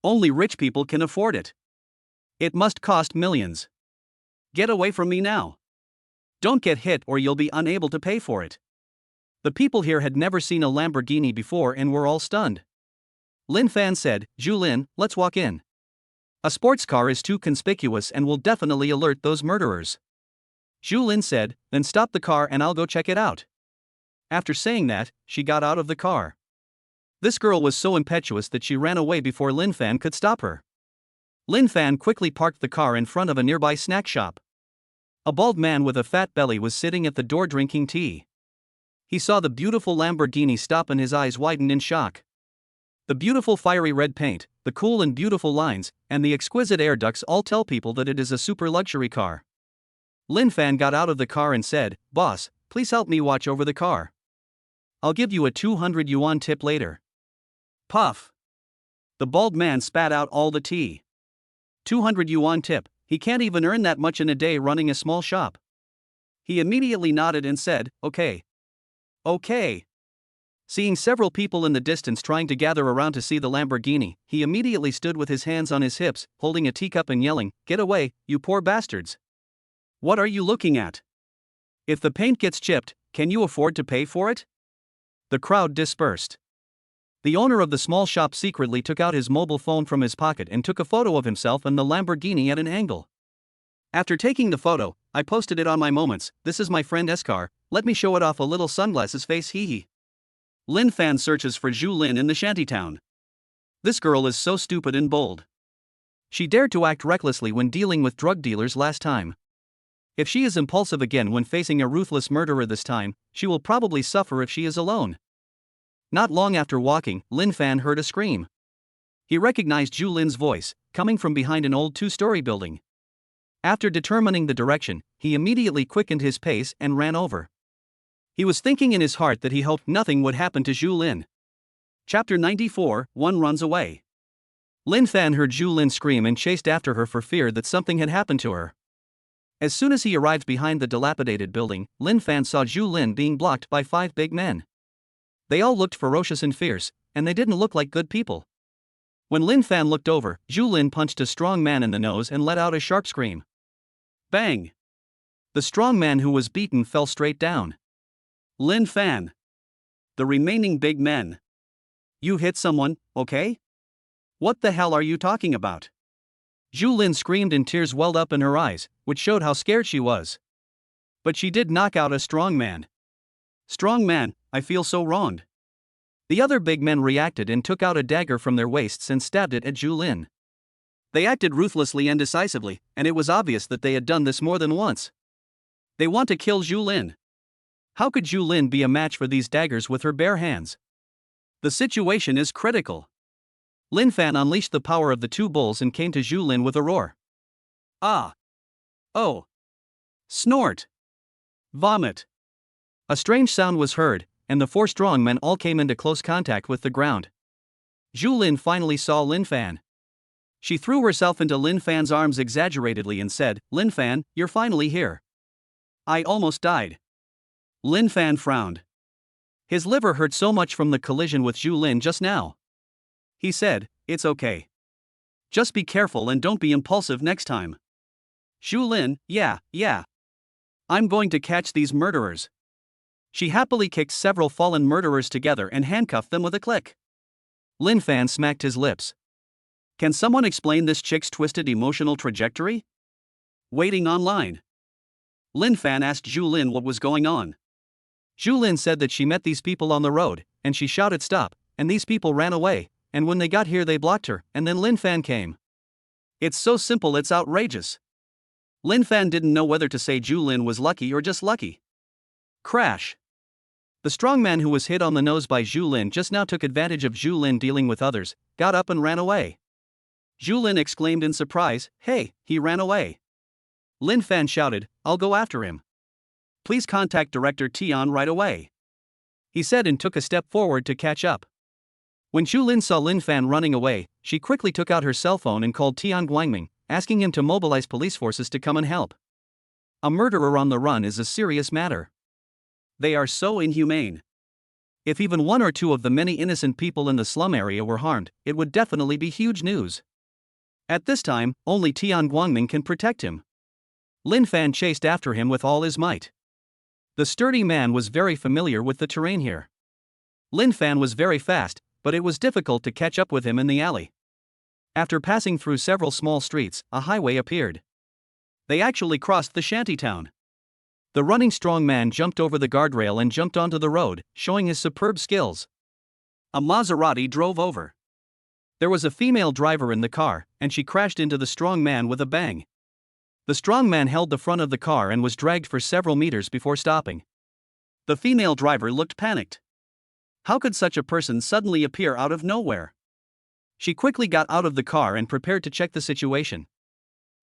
Only rich people can afford it. It must cost millions. Get away from me now. Don't get hit or you'll be unable to pay for it. The people here had never seen a Lamborghini before and were all stunned. Lin Fan said, "Zhu Lin, let's walk in. A sports car is too conspicuous and will definitely alert those murderers." Zhu Lin said, "Then stop the car and I'll go check it out." After saying that, she got out of the car. This girl was so impetuous that she ran away before Lin Fan could stop her. Lin Fan quickly parked the car in front of a nearby snack shop. A bald man with a fat belly was sitting at the door drinking tea. He saw the beautiful Lamborghini stop and his eyes widened in shock. The beautiful fiery red paint, the cool and beautiful lines, and the exquisite air ducts all tell people that it is a super luxury car. Lin Fan got out of the car and said, "Boss, please help me watch over the car. I'll give you a 200 yuan tip later." Puff. The bald man spat out all the tea. 200 yuan tip, he can't even earn that much in a day running a small shop. He immediately nodded and said, "Okay. Okay." Seeing several people in the distance trying to gather around to see the Lamborghini, he immediately stood with his hands on his hips, holding a teacup and yelling, "Get away, you poor bastards. What are you looking at? If the paint gets chipped, can you afford to pay for it?" The crowd dispersed. The owner of the small shop secretly took out his mobile phone from his pocket and took a photo of himself and the Lamborghini at an angle. "After taking the photo, I posted it on my Moments. This is my friend Eskar. let me show it off a little sunglasses face hee hee. Lin Fan searches for Zhu Lin in the shantytown. This girl is so stupid and bold. She dared to act recklessly when dealing with drug dealers last time. If she is impulsive again when facing a ruthless murderer this time, she will probably suffer if she is alone. Not long after walking, Lin Fan heard a scream. He recognized Zhu Lin's voice, coming from behind an old two-story building. After determining the direction, he immediately quickened his pace and ran over. He was thinking in his heart that he hoped nothing would happen to Zhu Lin. Chapter 94, One Runs Away. Lin Fan heard Zhu Lin scream and chased after her for fear that something had happened to her. As soon as he arrived behind the dilapidated building, Lin Fan saw Zhu Lin being blocked by 5 big men. They all looked ferocious and fierce, and they didn't look like good people. When Lin Fan looked over, Zhu Lin punched a strong man in the nose and let out a sharp scream. Bang! The strong man who was beaten fell straight down. Lin Fan. The remaining big men. You hit someone, okay? What the hell are you talking about? Zhu Lin screamed and tears welled up in her eyes, which showed how scared she was. But she did knock out a strong man. Strong man, I feel so wronged. The other big men reacted and took out a dagger from their waists and stabbed it at Zhu Lin. They acted ruthlessly and decisively, and it was obvious that they had done this more than once. They want to kill Zhu Lin. How could Zhu Lin be a match for these daggers with her bare hands? The situation is critical. Lin Fan unleashed the power of the 2 bulls and came to Zhu Lin with a roar. Ah! Oh! Snort! Vomit! A strange sound was heard, and the 4 strong men all came into close contact with the ground. Zhu Lin finally saw Lin Fan. She threw herself into Lin Fan's arms exaggeratedly and said, Lin Fan, you're finally here. I almost died. Lin Fan frowned. His liver hurt so much from the collision with Zhu Lin just now. He said, it's okay. Just be careful and don't be impulsive next time. Zhu Lin, yeah. I'm going to catch these murderers. She happily kicked several fallen murderers together and handcuffed them with a click. Lin Fan smacked his lips. Can someone explain this chick's twisted emotional trajectory? Waiting online. Lin Fan asked Zhu Lin what was going on. Zhu Lin said that she met these people on the road, and she shouted stop, and these people ran away, and when they got here they blocked her, and then Lin Fan came. It's so simple it's outrageous. Lin Fan didn't know whether to say Zhu Lin was lucky or just lucky. Crash. The strong man who was hit on the nose by Zhu Lin just now took advantage of Zhu Lin dealing with others, got up and ran away. Zhu Lin exclaimed in surprise, hey, he ran away. Lin Fan shouted, I'll go after him. Please contact Director Tian right away. He said and took a step forward to catch up. When Zhu Lin saw Lin Fan running away, she quickly took out her cell phone and called Tian Guangming, asking him to mobilize police forces to come and help. A murderer on the run is a serious matter. They are so inhumane. If even 1 or 2 of the many innocent people in the slum area were harmed, it would definitely be huge news. At this time, only Tian Guangming can protect him. Lin Fan chased after him with all his might. The sturdy man was very familiar with the terrain here. Lin Fan was very fast, but it was difficult to catch up with him in the alley. After passing through several small streets, a highway appeared. They actually crossed the shantytown. The running strong man jumped over the guardrail and jumped onto the road, showing his superb skills. A Maserati drove over. There was a female driver in the car, and she crashed into the strong man with a bang. The strong man held the front of the car and was dragged for several meters before stopping. The female driver looked panicked. How could such a person suddenly appear out of nowhere? She quickly got out of the car and prepared to check the situation.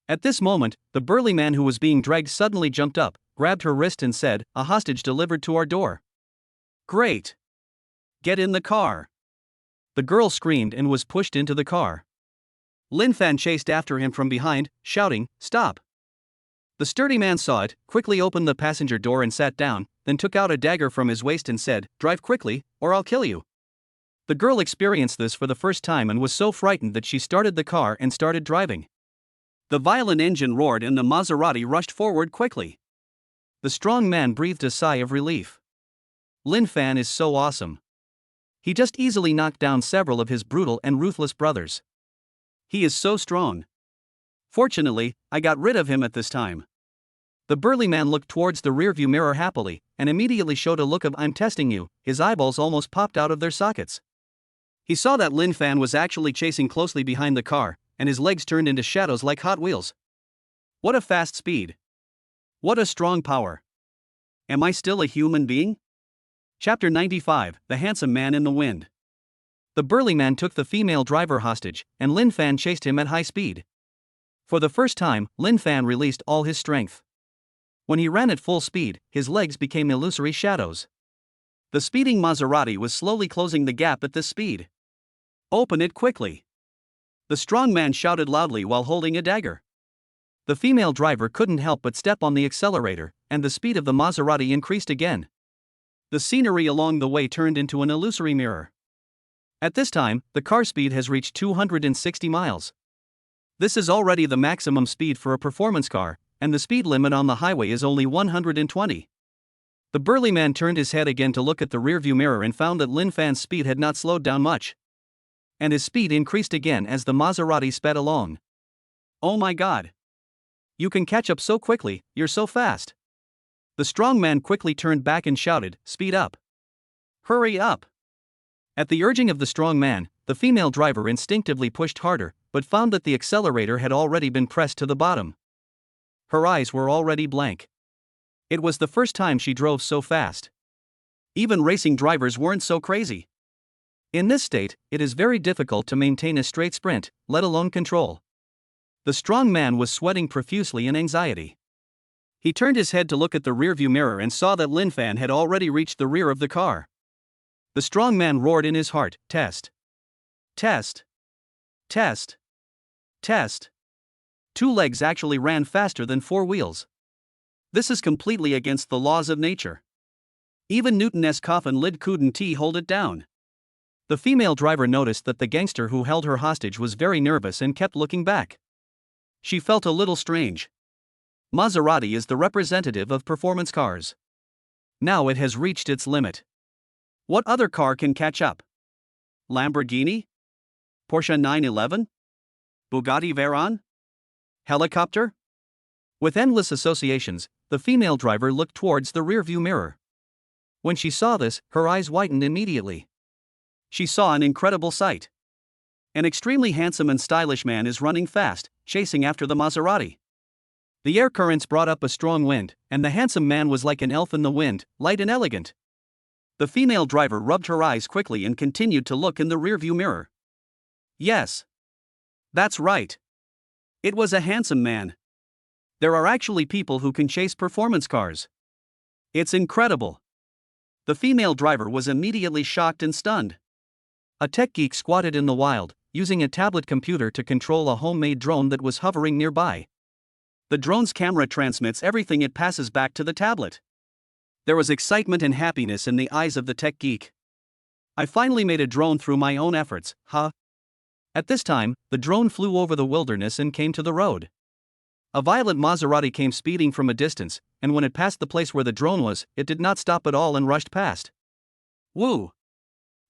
At this moment, the burly man who was being dragged suddenly jumped up, grabbed her wrist and said, a hostage delivered to our door. Great. Get in the car. The girl screamed and was pushed into the car. Lin Fan chased after him from behind, shouting, stop. The sturdy man saw it, quickly opened the passenger door and sat down, then took out a dagger from his waist and said, drive quickly, or I'll kill you. The girl experienced this for the first time and was so frightened that she started the car and started driving. The violent engine roared and the Maserati rushed forward quickly. The strong man breathed a sigh of relief. Lin Fan is so awesome. He just easily knocked down several of his brutal and ruthless brothers. He is so strong. Fortunately, I got rid of him at this time. The burly man looked towards the rearview mirror happily, and immediately showed a look of "I'm testing you." His eyeballs almost popped out of their sockets. He saw that Lin Fan was actually chasing closely behind the car, and his legs turned into shadows like Hot Wheels. What a fast speed! What a strong power! Am I still a human being? Chapter 95, The Handsome Man in the Wind. The burly man took the female driver hostage, and Lin Fan chased him at high speed. For the first time, Lin Fan released all his strength. When he ran at full speed, his legs became illusory shadows. The speeding Maserati was slowly closing the gap at this speed. Open it quickly! The strong man shouted loudly while holding a dagger. The female driver couldn't help but step on the accelerator, and the speed of the Maserati increased again. The scenery along the way turned into an illusory mirror. At this time, the car speed has reached 260 miles. This is already the maximum speed for a performance car, and the speed limit on the highway is only 120. The burly man turned his head again to look at the rearview mirror and found that Lin Fan's speed had not slowed down much. And his speed increased again as the Maserati sped along. Oh my God! You can catch up so quickly, you're so fast. The strong man quickly turned back and shouted, "Speed up! Hurry up!" At the urging of the strong man, the female driver instinctively pushed harder, but found that the accelerator had already been pressed to the bottom. Her eyes were already blank. It was the first time she drove so fast. Even racing drivers weren't so crazy. In this state, it is very difficult to maintain a straight sprint, let alone control. The strong man was sweating profusely in anxiety. He turned his head to look at the rearview mirror and saw that Lin Fan had already reached the rear of the car. The strong man roared in his heart, "Test! Test! Test! Test!" 2 legs actually ran faster than 4 wheels. This is completely against the laws of nature. Even Newton's coffin lid couldn't hold it down. The female driver noticed that the gangster who held her hostage was very nervous and kept looking back. She felt a little strange. Maserati is the representative of performance cars. Now it has reached its limit. What other car can catch up? Lamborghini? Porsche 911? Bugatti Veyron? Helicopter? With endless associations, the female driver looked towards the rearview mirror. When she saw this, her eyes widened immediately. She saw an incredible sight. An extremely handsome and stylish man is running fast, chasing after the Maserati. The air currents brought up a strong wind, and the handsome man was like an elf in the wind, light and elegant. The female driver rubbed her eyes quickly and continued to look in the rearview mirror. Yes. That's right. It was a handsome man. There are actually people who can chase performance cars. It's incredible. The female driver was immediately shocked and stunned. A tech geek squatted in the wild, using a tablet computer to control a homemade drone that was hovering nearby. The drone's camera transmits everything it passes back to the tablet. There was excitement and happiness in the eyes of the tech geek. I finally made a drone through my own efforts, huh? At this time, the drone flew over the wilderness and came to the road. A violet Maserati came speeding from a distance, and when it passed the place where the drone was, it did not stop at all and rushed past. Woo!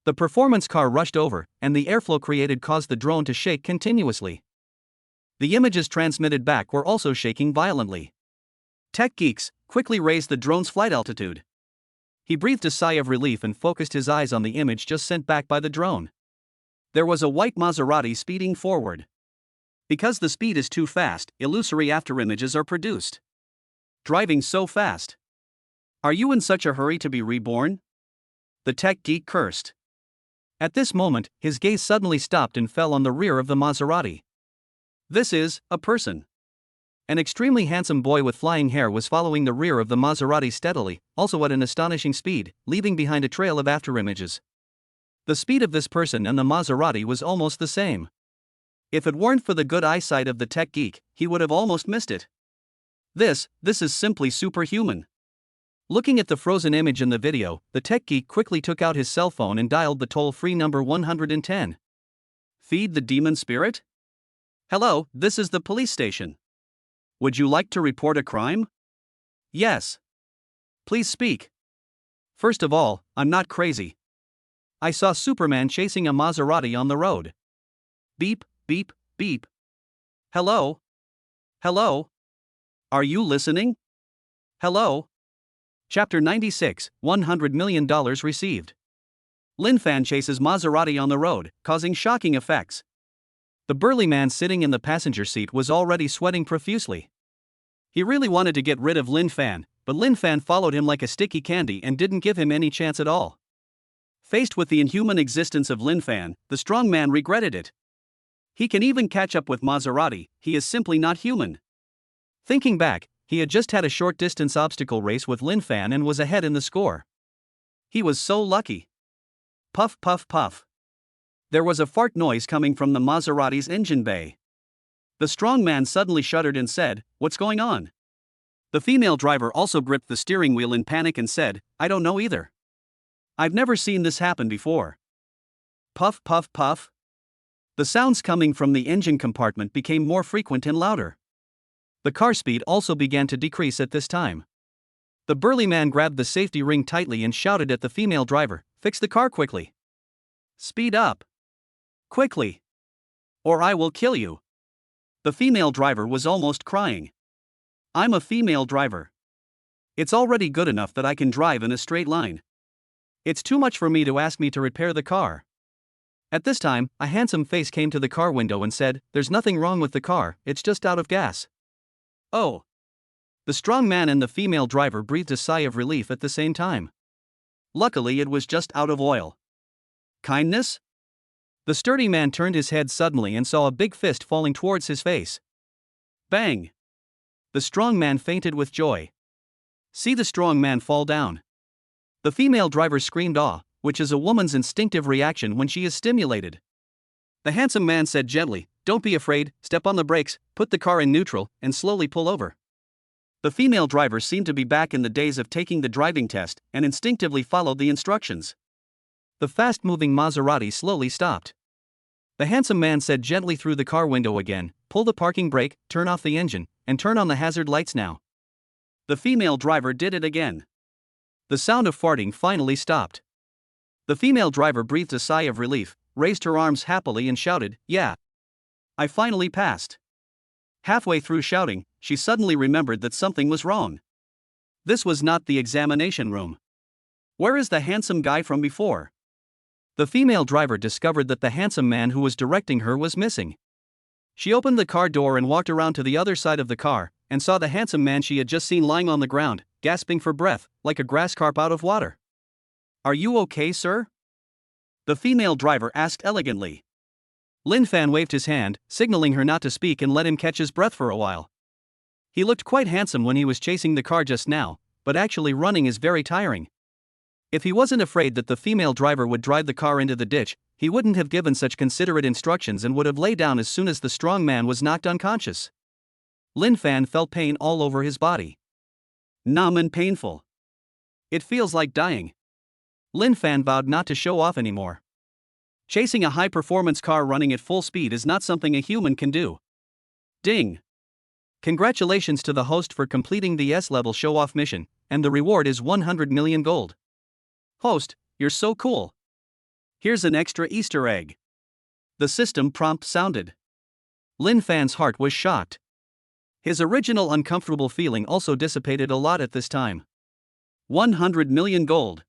The performance car rushed over, and the airflow created caused the drone to shake continuously. The images transmitted back were also shaking violently. Tech geeks quickly raised the drone's flight altitude. He breathed a sigh of relief and focused his eyes on the image just sent back by the drone. There was a white Maserati speeding forward. Because the speed is too fast, illusory afterimages are produced. Driving so fast. Are you in such a hurry to be reborn? The tech geek cursed. At this moment, his gaze suddenly stopped and fell on the rear of the Maserati. This is a person. An extremely handsome boy with flying hair was following the rear of the Maserati steadily, also at an astonishing speed, leaving behind a trail of afterimages. The speed of this person and the Maserati was almost the same. If it weren't for the good eyesight of the tech geek, he would have almost missed it. This is simply superhuman. Looking at the frozen image in the video, the tech geek quickly took out his cell phone and dialed the toll-free number 110. Feed the demon spirit? Hello, this is the police station. Would you like to report a crime? Yes. Please speak. First of all, I'm not crazy. I saw Superman chasing a Maserati on the road. Beep, beep, beep. Hello? Hello? Are you listening? Hello? Chapter 96, $100 million received. Lin Fan chases Maserati on the road, causing shocking effects. The burly man sitting in the passenger seat was already sweating profusely. He really wanted to get rid of Lin Fan, but Lin Fan followed him like a sticky candy and didn't give him any chance at all. Faced with the inhuman existence of Lin Fan, the strong man regretted it. He can even catch up with Maserati, he is simply not human. Thinking back, he had just had a short-distance obstacle race with Lin Fan and was ahead in the score. He was so lucky. Puff puff puff. There was a fart noise coming from the Maserati's engine bay. The strong man suddenly shuddered and said, "What's going on?" The female driver also gripped the steering wheel in panic and said, "I don't know either. I've never seen this happen before." Puff puff puff. The sounds coming from the engine compartment became more frequent and louder. The car speed also began to decrease at this time. The burly man grabbed the safety ring tightly and shouted at the female driver, "Fix the car quickly. Speed up. Quickly. Or I will kill you." The female driver was almost crying. "I'm a female driver. It's already good enough that I can drive in a straight line. It's too much for me to ask me to repair the car." At this time, a handsome face came to the car window and said, "There's nothing wrong with the car, it's just out of gas." Oh. The strong man and the female driver breathed a sigh of relief at the same time. Luckily, it was just out of oil. Kindness? The sturdy man turned his head suddenly and saw a big fist falling towards his face. Bang! The strong man fainted with joy. See the strong man fall down. The female driver screamed awe, which is a woman's instinctive reaction when she is stimulated. The handsome man said gently, "Don't be afraid, step on the brakes, put the car in neutral, and slowly pull over." The female driver seemed to be back in the days of taking the driving test and instinctively followed the instructions. The fast-moving Maserati slowly stopped. The handsome man said gently through the car window again, "Pull the parking brake, turn off the engine, and turn on the hazard lights now." The female driver did it again. The sound of farting finally stopped. The female driver breathed a sigh of relief, raised her arms happily and shouted, "Yeah! I finally passed." Halfway through shouting, she suddenly remembered that something was wrong. This was not the examination room. Where is the handsome guy from before? The female driver discovered that the handsome man who was directing her was missing. She opened the car door and walked around to the other side of the car, and saw the handsome man she had just seen lying on the ground, gasping for breath, like a grass carp out of water. "Are you okay, sir?" The female driver asked elegantly. Lin Fan waved his hand, signaling her not to speak and let him catch his breath for a while. He looked quite handsome when he was chasing the car just now, but actually running is very tiring. If he wasn't afraid that the female driver would drive the car into the ditch, he wouldn't have given such considerate instructions and would have laid down as soon as the strong man was knocked unconscious. Lin Fan felt pain all over his body. Numb and painful. It feels like dying. Lin Fan vowed not to show off anymore. Chasing a high-performance car running at full speed is not something a human can do. Ding! Congratulations to the host for completing the S-level show-off mission, and the reward is 100 million gold. Host, you're so cool. Here's an extra Easter egg. The system prompt sounded. Lin Fan's heart was shocked. His original uncomfortable feeling also dissipated a lot at this time. 100 million gold.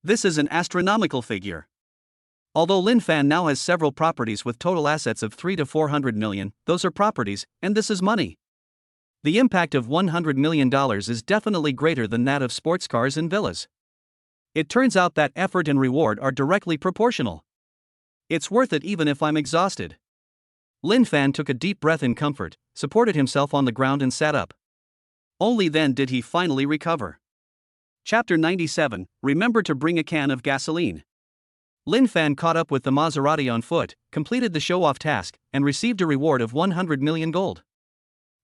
This is an astronomical figure. Although Lin Fan now has several properties with total assets of 3 to 400 million, those are properties, and this is money. The impact of $100 million is definitely greater than that of sports cars and villas. It turns out that effort and reward are directly proportional. It's worth it even if I'm exhausted. Lin Fan took a deep breath in comfort, supported himself on the ground and sat up. Only then did he finally recover. Chapter 97, Remember to bring a can of gasoline. Lin Fan caught up with the Maserati on foot, completed the show-off task, and received a reward of 100 million gold.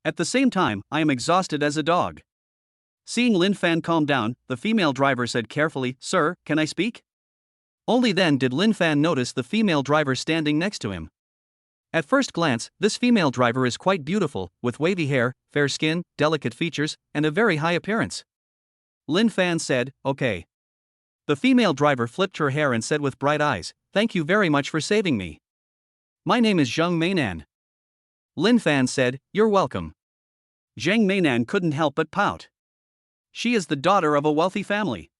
At the same time, I am exhausted as a dog. Seeing Lin Fan calm down, the female driver said carefully, "Sir, can I speak?" Only then did Lin Fan notice the female driver standing next to him. At first glance, this female driver is quite beautiful, with wavy hair, fair skin, delicate features, and a very high appearance. Lin Fan said, "Okay." The female driver flipped her hair and said with bright eyes, "Thank you very much for saving me. My name is Zheng Meinan." Lin Fan said, "You're welcome." Zheng Meinan couldn't help but pout. She is the daughter of a wealthy family.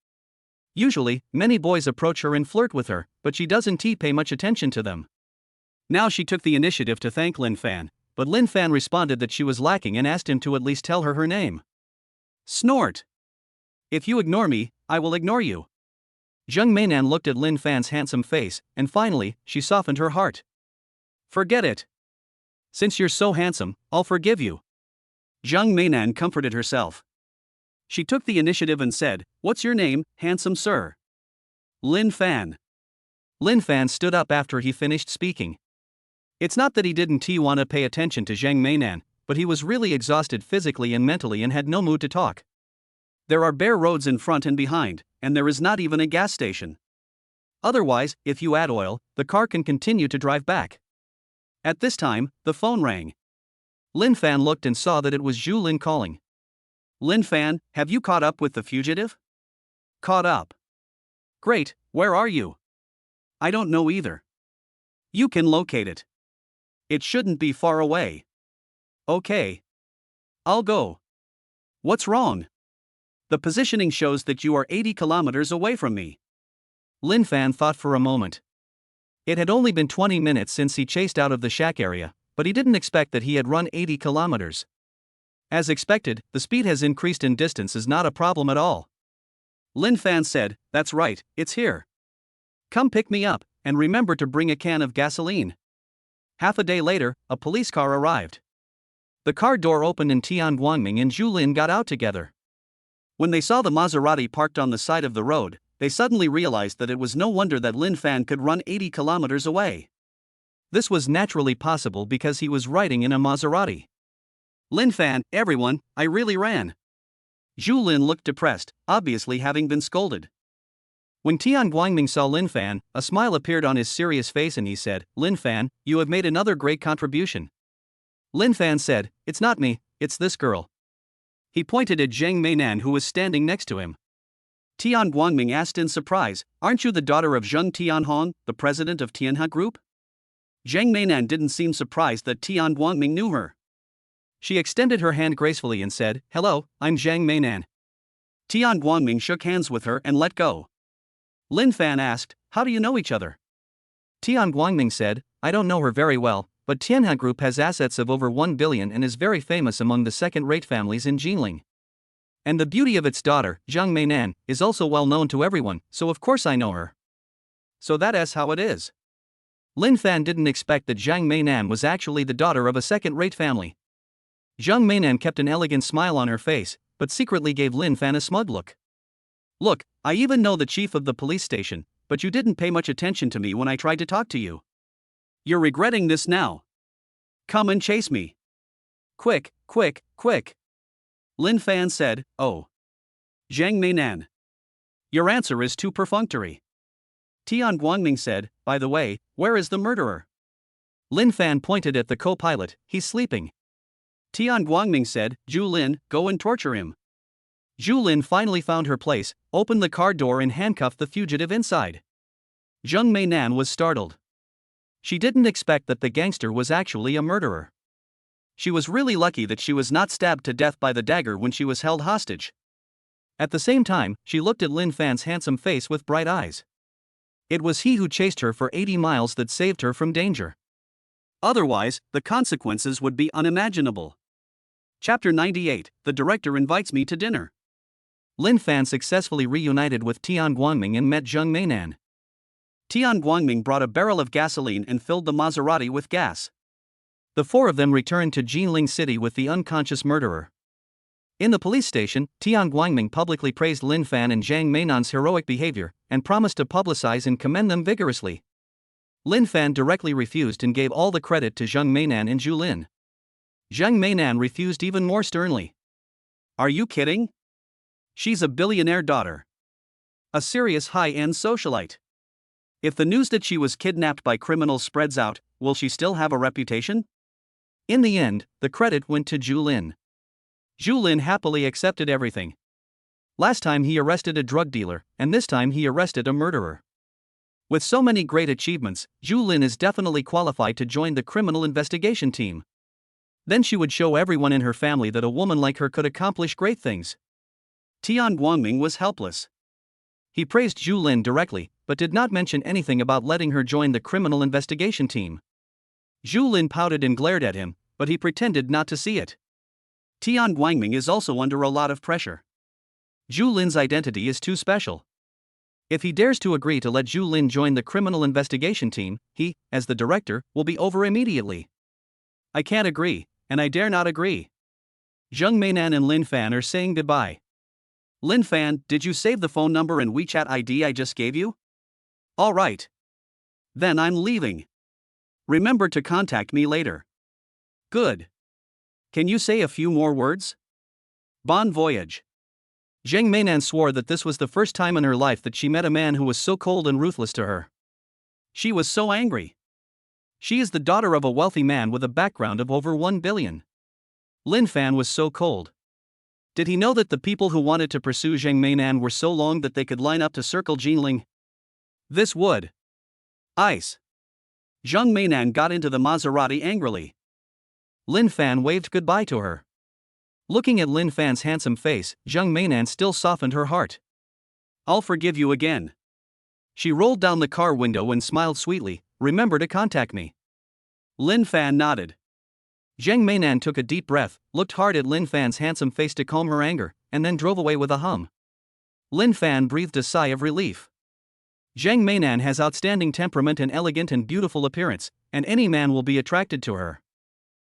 Usually, many boys approach her and flirt with her, but she doesn't pay much attention to them. Now she took the initiative to thank Lin Fan, but Lin Fan responded that she was lacking and asked him to at least tell her her name. Snort. If you ignore me, I will ignore you. Zheng Meinan looked at Lin Fan's handsome face, and finally, she softened her heart. Forget it. Since you're so handsome, I'll forgive you. Zheng Meinan comforted herself. She took the initiative and said, What's your name, handsome sir? Lin Fan. Lin Fan stood up after he finished speaking. It's not that he didn't want to pay attention to Zheng Meinan, but he was really exhausted physically and mentally and had no mood to talk. There are bare roads in front and behind, and there is not even a gas station. Otherwise, if you add oil, the car can continue to drive back. At this time, the phone rang. Lin Fan looked and saw that it was Zhu Lin calling. Lin Fan, have you caught up with the fugitive? Caught up. Great, where are you? I don't know either. You can locate it. It shouldn't be far away. Okay. I'll go. What's wrong? The positioning shows that you are 80 kilometers away from me. Lin Fan thought for a moment. It had only been 20 minutes since he chased out of the shack area, but he didn't expect that he had run 80 kilometers. As expected, the speed has increased and distance is not a problem at all. Lin Fan said, That's right, it's here. Come pick me up, and remember to bring a can of gasoline. Half a day later, a police car arrived. The car door opened and Tian Guangming and Zhu Lin got out together. When they saw the Maserati parked on the side of the road, they suddenly realized that it was no wonder that Lin Fan could run 80 kilometers away. This was naturally possible because he was riding in a Maserati. Lin Fan, everyone, I really ran. Zhu Lin looked depressed, obviously having been scolded. When Tian Guangming saw Lin Fan, a smile appeared on his serious face and he said, Lin Fan, you have made another great contribution. Lin Fan said, It's not me, it's this girl. He pointed at Zheng Meinan who was standing next to him. Tian Guangming asked in surprise, Aren't you the daughter of Zheng Tianhong, the president of Tianhe Group? Zheng Meinan didn't seem surprised that Tian Guangming knew her. She extended her hand gracefully and said, Hello, I'm Zheng Meinan. Tian Guangming shook hands with her and let go. Lin Fan asked, How do you know each other? Tian Guangming said, I don't know her very well, but Tianhe Group has assets of over 1 billion and is very famous among the second-rate families in Jinling. And the beauty of its daughter, Zheng Meinan, is also well known to everyone, so of course I know her. So that is how it is. Lin Fan didn't expect that Zheng Meinan was actually the daughter of a second-rate family. Zheng Meinan kept an elegant smile on her face, but secretly gave Lin Fan a smug look. Look, I even know the chief of the police station, but you didn't pay much attention to me when I tried to talk to you. You're regretting this now. Come and chase me. Quick, quick, quick. Lin Fan said, Oh. Zheng Meinan. Your answer is too perfunctory. Tian Guangming said, By the way, where is the murderer? Lin Fan pointed at the co-pilot, He's sleeping. Tian Guangming said, Zhu Lin, go and torture him. Zhu Lin finally found her place, opened the car door and handcuffed the fugitive inside. Zheng Meinan was startled. She didn't expect that the gangster was actually a murderer. She was really lucky that she was not stabbed to death by the dagger when she was held hostage. At the same time, she looked at Lin Fan's handsome face with bright eyes. It was he who chased her for 80 miles that saved her from danger. Otherwise, the consequences would be unimaginable. Chapter 98, The Director Invites Me to Dinner. Lin Fan successfully reunited with Tian Guangming and met Zheng Meinan. Tian Guangming brought a barrel of gasoline and filled the Maserati with gas. The four of them returned to Jinling City with the unconscious murderer. In the police station, Tian Guangming publicly praised Lin Fan and Zheng Meinan's heroic behavior, and promised to publicize and commend them vigorously. Lin Fan directly refused and gave all the credit to Zheng Meinan and Zhu Lin. Zheng Meinan refused even more sternly. Are you kidding? She's a billionaire daughter. A serious high-end socialite. If the news that she was kidnapped by criminals spreads out, will she still have a reputation? In the end, the credit went to Zhu Lin. Zhu Lin happily accepted everything. Last time he arrested a drug dealer, and this time he arrested a murderer. With so many great achievements, Zhu Lin is definitely qualified to join the criminal investigation team. Then she would show everyone in her family that a woman like her could accomplish great things. Tian Guangming was helpless. He praised Zhu Lin directly, but did not mention anything about letting her join the criminal investigation team. Zhu Lin pouted and glared at him, but he pretended not to see it. Tian Guangming is also under a lot of pressure. Zhu Lin's identity is too special. If he dares to agree to let Zhu Lin join the criminal investigation team, he, as the director, will be over immediately. I can't agree, and I dare not agree. Zheng Meinan and Lin Fan are saying goodbye. Lin Fan, did you save the phone number and WeChat ID I just gave you? All right. Then I'm leaving. Remember to contact me later. Good. Can you say a few more words? Bon voyage. Zheng Meinan swore that this was the first time in her life that she met a man who was so cold and ruthless to her. She was so angry. She is the daughter of a wealthy man with a background of over 1 billion. Lin Fan was so cold. Did he know that the people who wanted to pursue Zheng Meinan were so long that they could line up to circle Jinling? This would. Ice. Zheng Meinan got into the Maserati angrily. Lin Fan waved goodbye to her. Looking at Lin Fan's handsome face, Zheng Meinan still softened her heart. I'll forgive you again. She rolled down the car window and smiled sweetly. Remember to contact me. Lin Fan nodded. Zheng Meinan took a deep breath, looked hard at Lin Fan's handsome face to calm her anger, and then drove away with a hum. Lin Fan breathed a sigh of relief. Zheng Meinan has outstanding temperament and elegant and beautiful appearance, and any man will be attracted to her.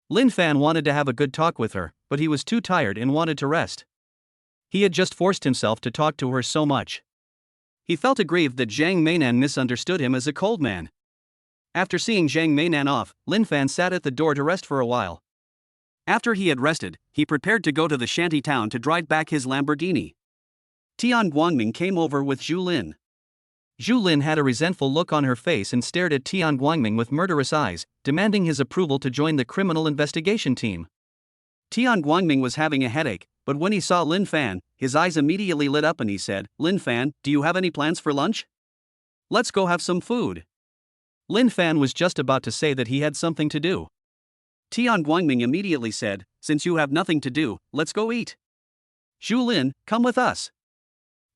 Lin Fan wanted to have a good talk with her, but he was too tired and wanted to rest. He had just forced himself to talk to her so much. He felt aggrieved that Zheng Meinan misunderstood him as a cold man. After seeing Zheng Meinan off, Lin Fan sat at the door to rest for a while. After he had rested, he prepared to go to the shanty town to drive back his Lamborghini. Tian Guangming came over with Zhu Lin. Zhu Lin had a resentful look on her face and stared at Tian Guangming with murderous eyes, demanding his approval to join the criminal investigation team. Tian Guangming was having a headache, but when he saw Lin Fan, his eyes immediately lit up and he said, Lin Fan, do you have any plans for lunch? Let's go have some food. Lin Fan was just about to say that he had something to do. Tian Guangming immediately said, since you have nothing to do, let's go eat. Zhu Lin, come with us.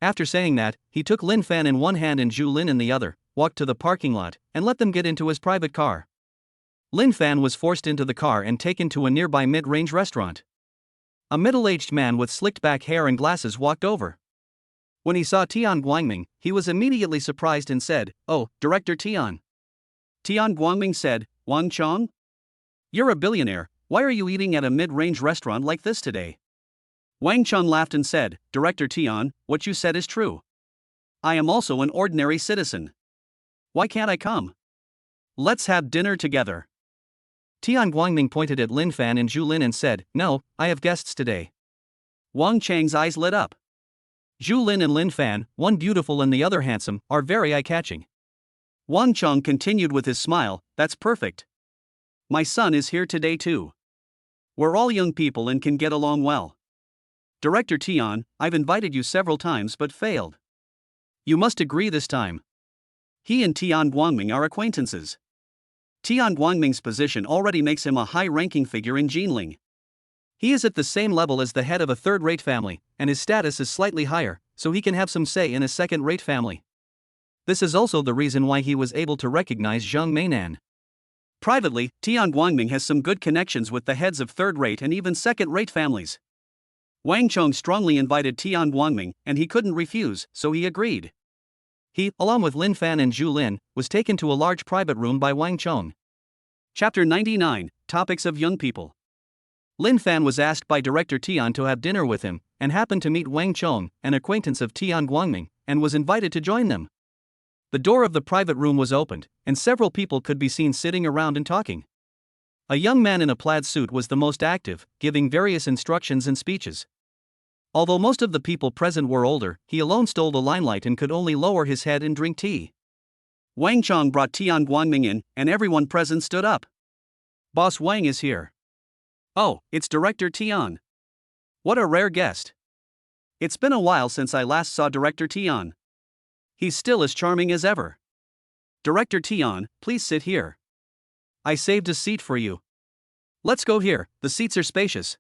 After saying that, he took Lin Fan in one hand and Zhu Lin in the other, walked to the parking lot, and let them get into his private car. Lin Fan was forced into the car and taken to a nearby mid-range restaurant. A middle-aged man with slicked-back hair and glasses walked over. When he saw Tian Guangming, he was immediately surprised and said, "Oh, Director Tian." Tian Guangming said, "Wang Chong? You're a billionaire, why are you eating at a mid-range restaurant like this today?" Wang Chong laughed and said, "Director Tian, what you said is true. I am also an ordinary citizen. Why can't I come? Let's have dinner together." Tian Guangming pointed at Lin Fan and Zhu Lin and said, "No, I have guests today." Wang Chang's eyes lit up. Zhu Lin and Lin Fan, one beautiful and the other handsome, are very eye-catching. Wang Chong continued with his smile, "That's perfect. My son is here today too. We're all young people and can get along well. Director Tian, I've invited you several times but failed. You must agree this time." He and Tian Guangming are acquaintances. Tian Guangming's position already makes him a high-ranking figure in Jinling. He is at the same level as the head of a third-rate family, and his status is slightly higher, so he can have some say in a second-rate family. This is also the reason why he was able to recognize Zheng Meinan. Privately, Tian Guangming has some good connections with the heads of third-rate and even second-rate families. Wang Chong strongly invited Tian Guangming, and he couldn't refuse, so he agreed. He, along with Lin Fan and Zhu Lin, was taken to a large private room by Wang Chong. Chapter 99, Topics of Young People. Lin Fan was asked by Director Tian to have dinner with him, and happened to meet Wang Chong, an acquaintance of Tian Guangming, and was invited to join them. The door of the private room was opened, and several people could be seen sitting around and talking. A young man in a plaid suit was the most active, giving various instructions and speeches. Although most of the people present were older, he alone stole the limelight and could only lower his head and drink tea. Wang Chong brought Tian Guangming in, and everyone present stood up. "Boss Wang is here." "Oh, it's Director Tian. What a rare guest. It's been a while since I last saw Director Tian. He's still as charming as ever. Director Tian, please sit here. I saved a seat for you. Let's go here, the seats are spacious."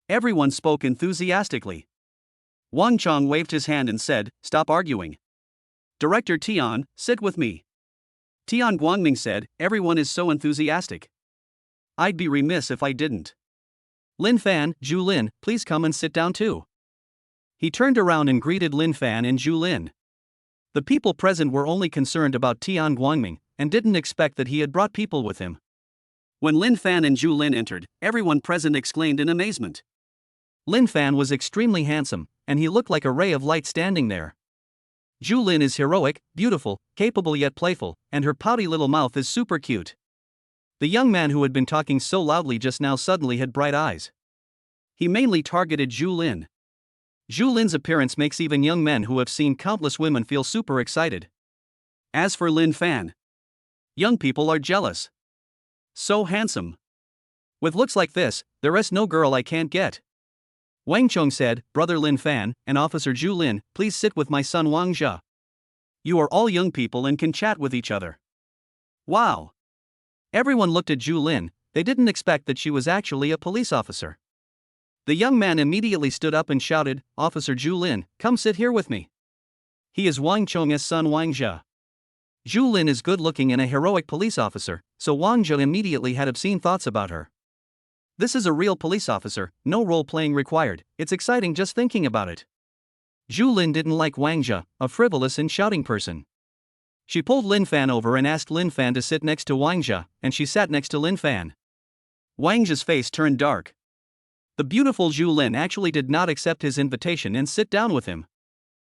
Everyone spoke enthusiastically. Wang Chong waved his hand and said, "Stop arguing. Director Tian, sit with me." Tian Guangming said, "Everyone is so enthusiastic. I'd be remiss if I didn't. Lin Fan, Zhu Lin, please come and sit down too." He turned around and greeted Lin Fan and Zhu Lin. The people present were only concerned about Tian Guangming and didn't expect that he had brought people with him. When Lin Fan and Zhu Lin entered, everyone present exclaimed in amazement. Lin Fan was extremely handsome, and he looked like a ray of light standing there. Zhu Lin is heroic, beautiful, capable yet playful, and her pouty little mouth is super cute. The young man who had been talking so loudly just now suddenly had bright eyes. He mainly targeted Zhu Lin. Zhu Lin's appearance makes even young men who have seen countless women feel super excited. As for Lin Fan, young people are jealous. So handsome. With looks like this, there is no girl I can't get. Wang Chong said, "Brother Lin Fan and Officer Zhu Lin, please sit with my son Wang Jia. You are all young people and can chat with each other." Wow! Everyone looked at Zhu Lin, they didn't expect that she was actually a police officer. The young man immediately stood up and shouted, "Officer Zhu Lin, come sit here with me. He is Wang Chong's son Wang Jia." Zhu Lin is good looking and a heroic police officer, so Wang Jia immediately had obscene thoughts about her. This is a real police officer, no role-playing required, it's exciting just thinking about it. Zhu Lin didn't like Wang Jia, a frivolous and shouting person. She pulled Lin Fan over and asked Lin Fan to sit next to Wang Jia, and she sat next to Lin Fan. Wang Jia's face turned dark. The beautiful Zhu Lin actually did not accept his invitation and sit down with him.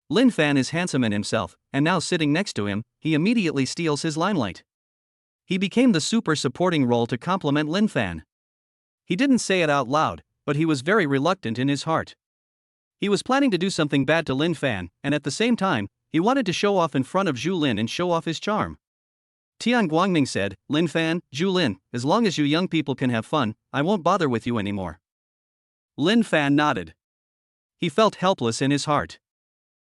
Lin Fan is handsome in himself, and now sitting next to him, he immediately steals his limelight. He became the super supporting role to complement Lin Fan. He didn't say it out loud, but he was very reluctant in his heart. He was planning to do something bad to Lin Fan, and at the same time, he wanted to show off in front of Zhu Lin and show off his charm. Tian Guangming said, "Lin Fan, Zhu Lin, as long as you young people can have fun, I won't bother with you anymore." Lin Fan nodded. He felt helpless in his heart.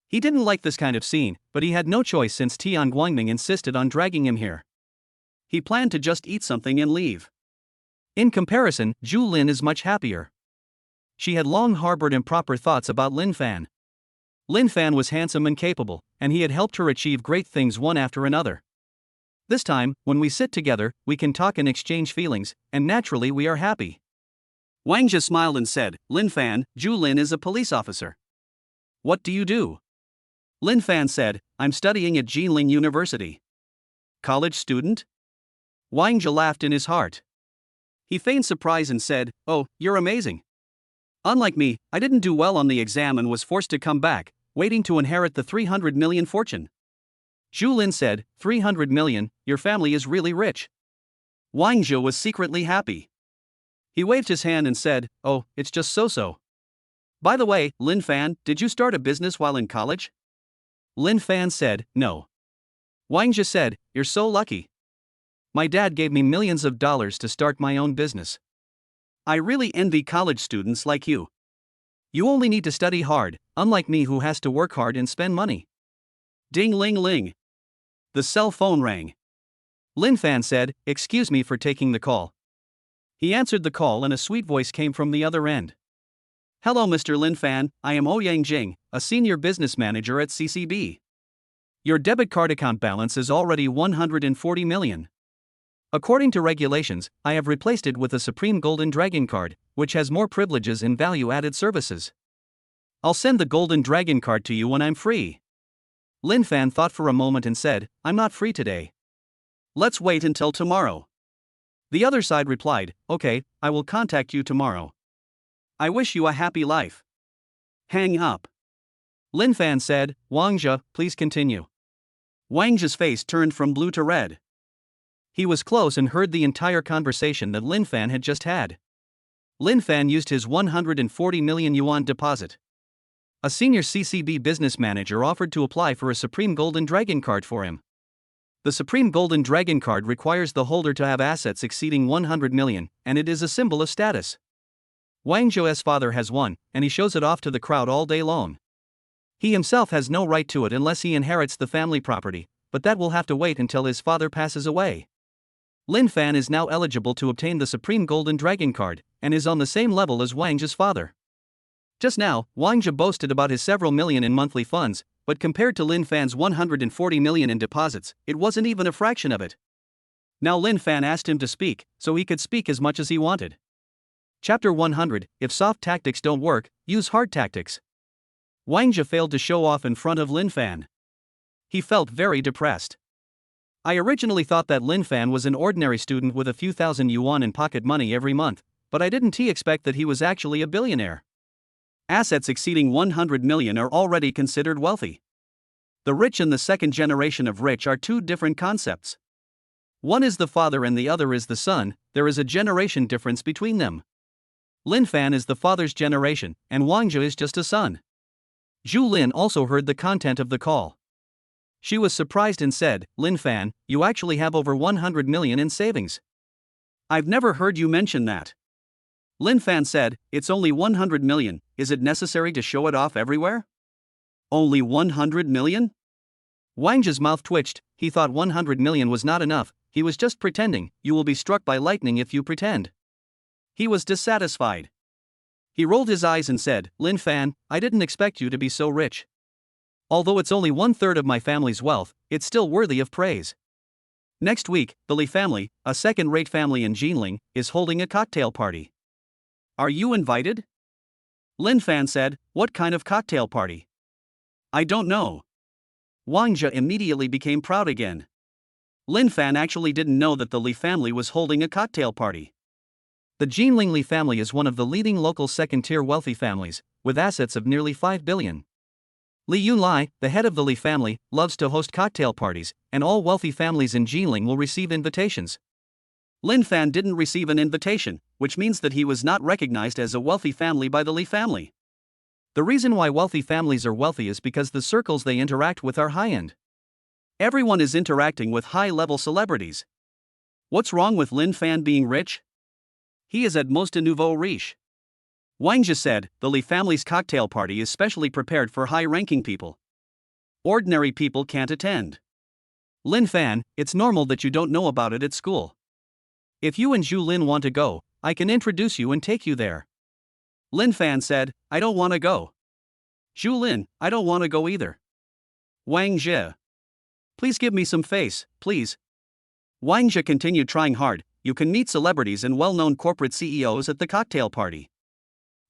He didn't like this kind of scene, but he had no choice since Tian Guangming insisted on dragging him here. He planned to just eat something and leave. In comparison, Zhu Lin is much happier. She had long harbored improper thoughts about Lin Fan. Lin Fan was handsome and capable, and he had helped her achieve great things one after another. This time, when we sit together, we can talk and exchange feelings, and naturally we are happy. Wang Jia smiled and said, "Lin Fan, Zhu Lin is a police officer. What do you do?" Lin Fan said, "I'm studying at Jinling University." "College student?" Wang Jia laughed in his heart. He feigned surprise and said, "Oh, you're amazing. Unlike me, I didn't do well on the exam and was forced to come back, waiting to inherit the 300 million fortune." Zhu Lin said, 300 million, your family is really rich." Wang Jia was secretly happy. He waved his hand and said, "Oh, it's just so-so. By the way, Lin Fan, did you start a business while in college?" Lin Fan said, "No." Wang Jia said, "You're so lucky. My dad gave me millions of dollars to start my own business. I really envy college students like you. You only need to study hard, unlike me who has to work hard and spend money." Ding-ling-ling. The cell phone rang. Lin Fan said, "Excuse me for taking the call." He answered the call and a sweet voice came from the other end. "Hello Mr. Lin Fan, I am Ouyang Jing, a senior business manager at CCB. Your debit card account balance is already 140 million. According to regulations, I have replaced it with a Supreme Golden Dragon card, which has more privileges and value-added services. I'll send the Golden Dragon card to you when I'm free." Lin Fan thought for a moment and said, "I'm not free today. Let's wait until tomorrow." The other side replied, "Okay, I will contact you tomorrow. I wish you a happy life." Hang up. Lin Fan said, "Wang Jia, please continue." Wang Jia's face turned from blue to red. He was close and heard the entire conversation that Lin Fan had just had. Lin Fan used his 140 million yuan deposit. A senior CCB business manager offered to apply for a Supreme Golden Dragon card for him. The Supreme Golden Dragon card requires the holder to have assets exceeding 100 million, and it is a symbol of status. Wang Jia's father has one, and he shows it off to the crowd all day long. He himself has no right to it unless he inherits the family property, but that will have to wait until his father passes away. Lin Fan is now eligible to obtain the Supreme Golden Dragon card, and is on the same level as Wang Jia's father. Just now, Wang Jie boasted about his several million in monthly funds, but compared to Lin Fan's 140 million in deposits, it wasn't even a fraction of it. Now Lin Fan asked him to speak, so he could speak as much as he wanted. Chapter 100, If soft tactics don't work, use hard tactics. Wang Jie failed to show off in front of Lin Fan. He felt very depressed. I originally thought that Lin Fan was an ordinary student with a few thousand yuan in pocket money every month, but I didn't expect that he was actually a billionaire. Assets exceeding 100 million are already considered wealthy. The rich and the second generation of rich are two different concepts. One is the father and the other is the son. There is a generation difference between them. Lin Fan is the father's generation, and Wang Jie is just a son. Zhu Lin also heard the content of the call. She was surprised and said, Lin Fan, you actually have over 100 million in savings. I've never heard you mention that. Lin Fan said, it's only 100 million, is it necessary to show it off everywhere? Only 100 million? Wang Jie's mouth twitched. He thought 100 million was not enough. He was just pretending. You will be struck by lightning if you pretend. He was dissatisfied. He rolled his eyes and said, Lin Fan, I didn't expect you to be so rich. Although it's only 1/3 of my family's wealth, it's still worthy of praise. Next week, the Li family, a second-rate family in Jinling, is holding a cocktail party. Are you invited? Lin Fan said, what kind of cocktail party? I don't know. Wang Jie immediately became proud again. Lin Fan actually didn't know that the Li family was holding a cocktail party. The Jinling Li family is one of the leading local second-tier wealthy families, with assets of nearly 5 billion. Li Yunlai, the head of the Li family, loves to host cocktail parties, and all wealthy families in Jinling will receive invitations. Lin Fan didn't receive an invitation, which means that he was not recognized as a wealthy family by the Li family. The reason why wealthy families are wealthy is because the circles they interact with are high-end. Everyone is interacting with high-level celebrities. What's wrong with Lin Fan being rich? He is at most a nouveau riche. Wang Jie said, the Li family's cocktail party is specially prepared for high-ranking people. Ordinary people can't attend. Lin Fan, it's normal that you don't know about it at school. If you and Zhu Lin want to go, I can introduce you and take you there. Lin Fan said, I don't want to go. Zhu Lin, I don't want to go either. Wang Jie. Please give me some face, please. Wang Jie continued trying hard. You can meet celebrities and well-known corporate CEOs at the cocktail party.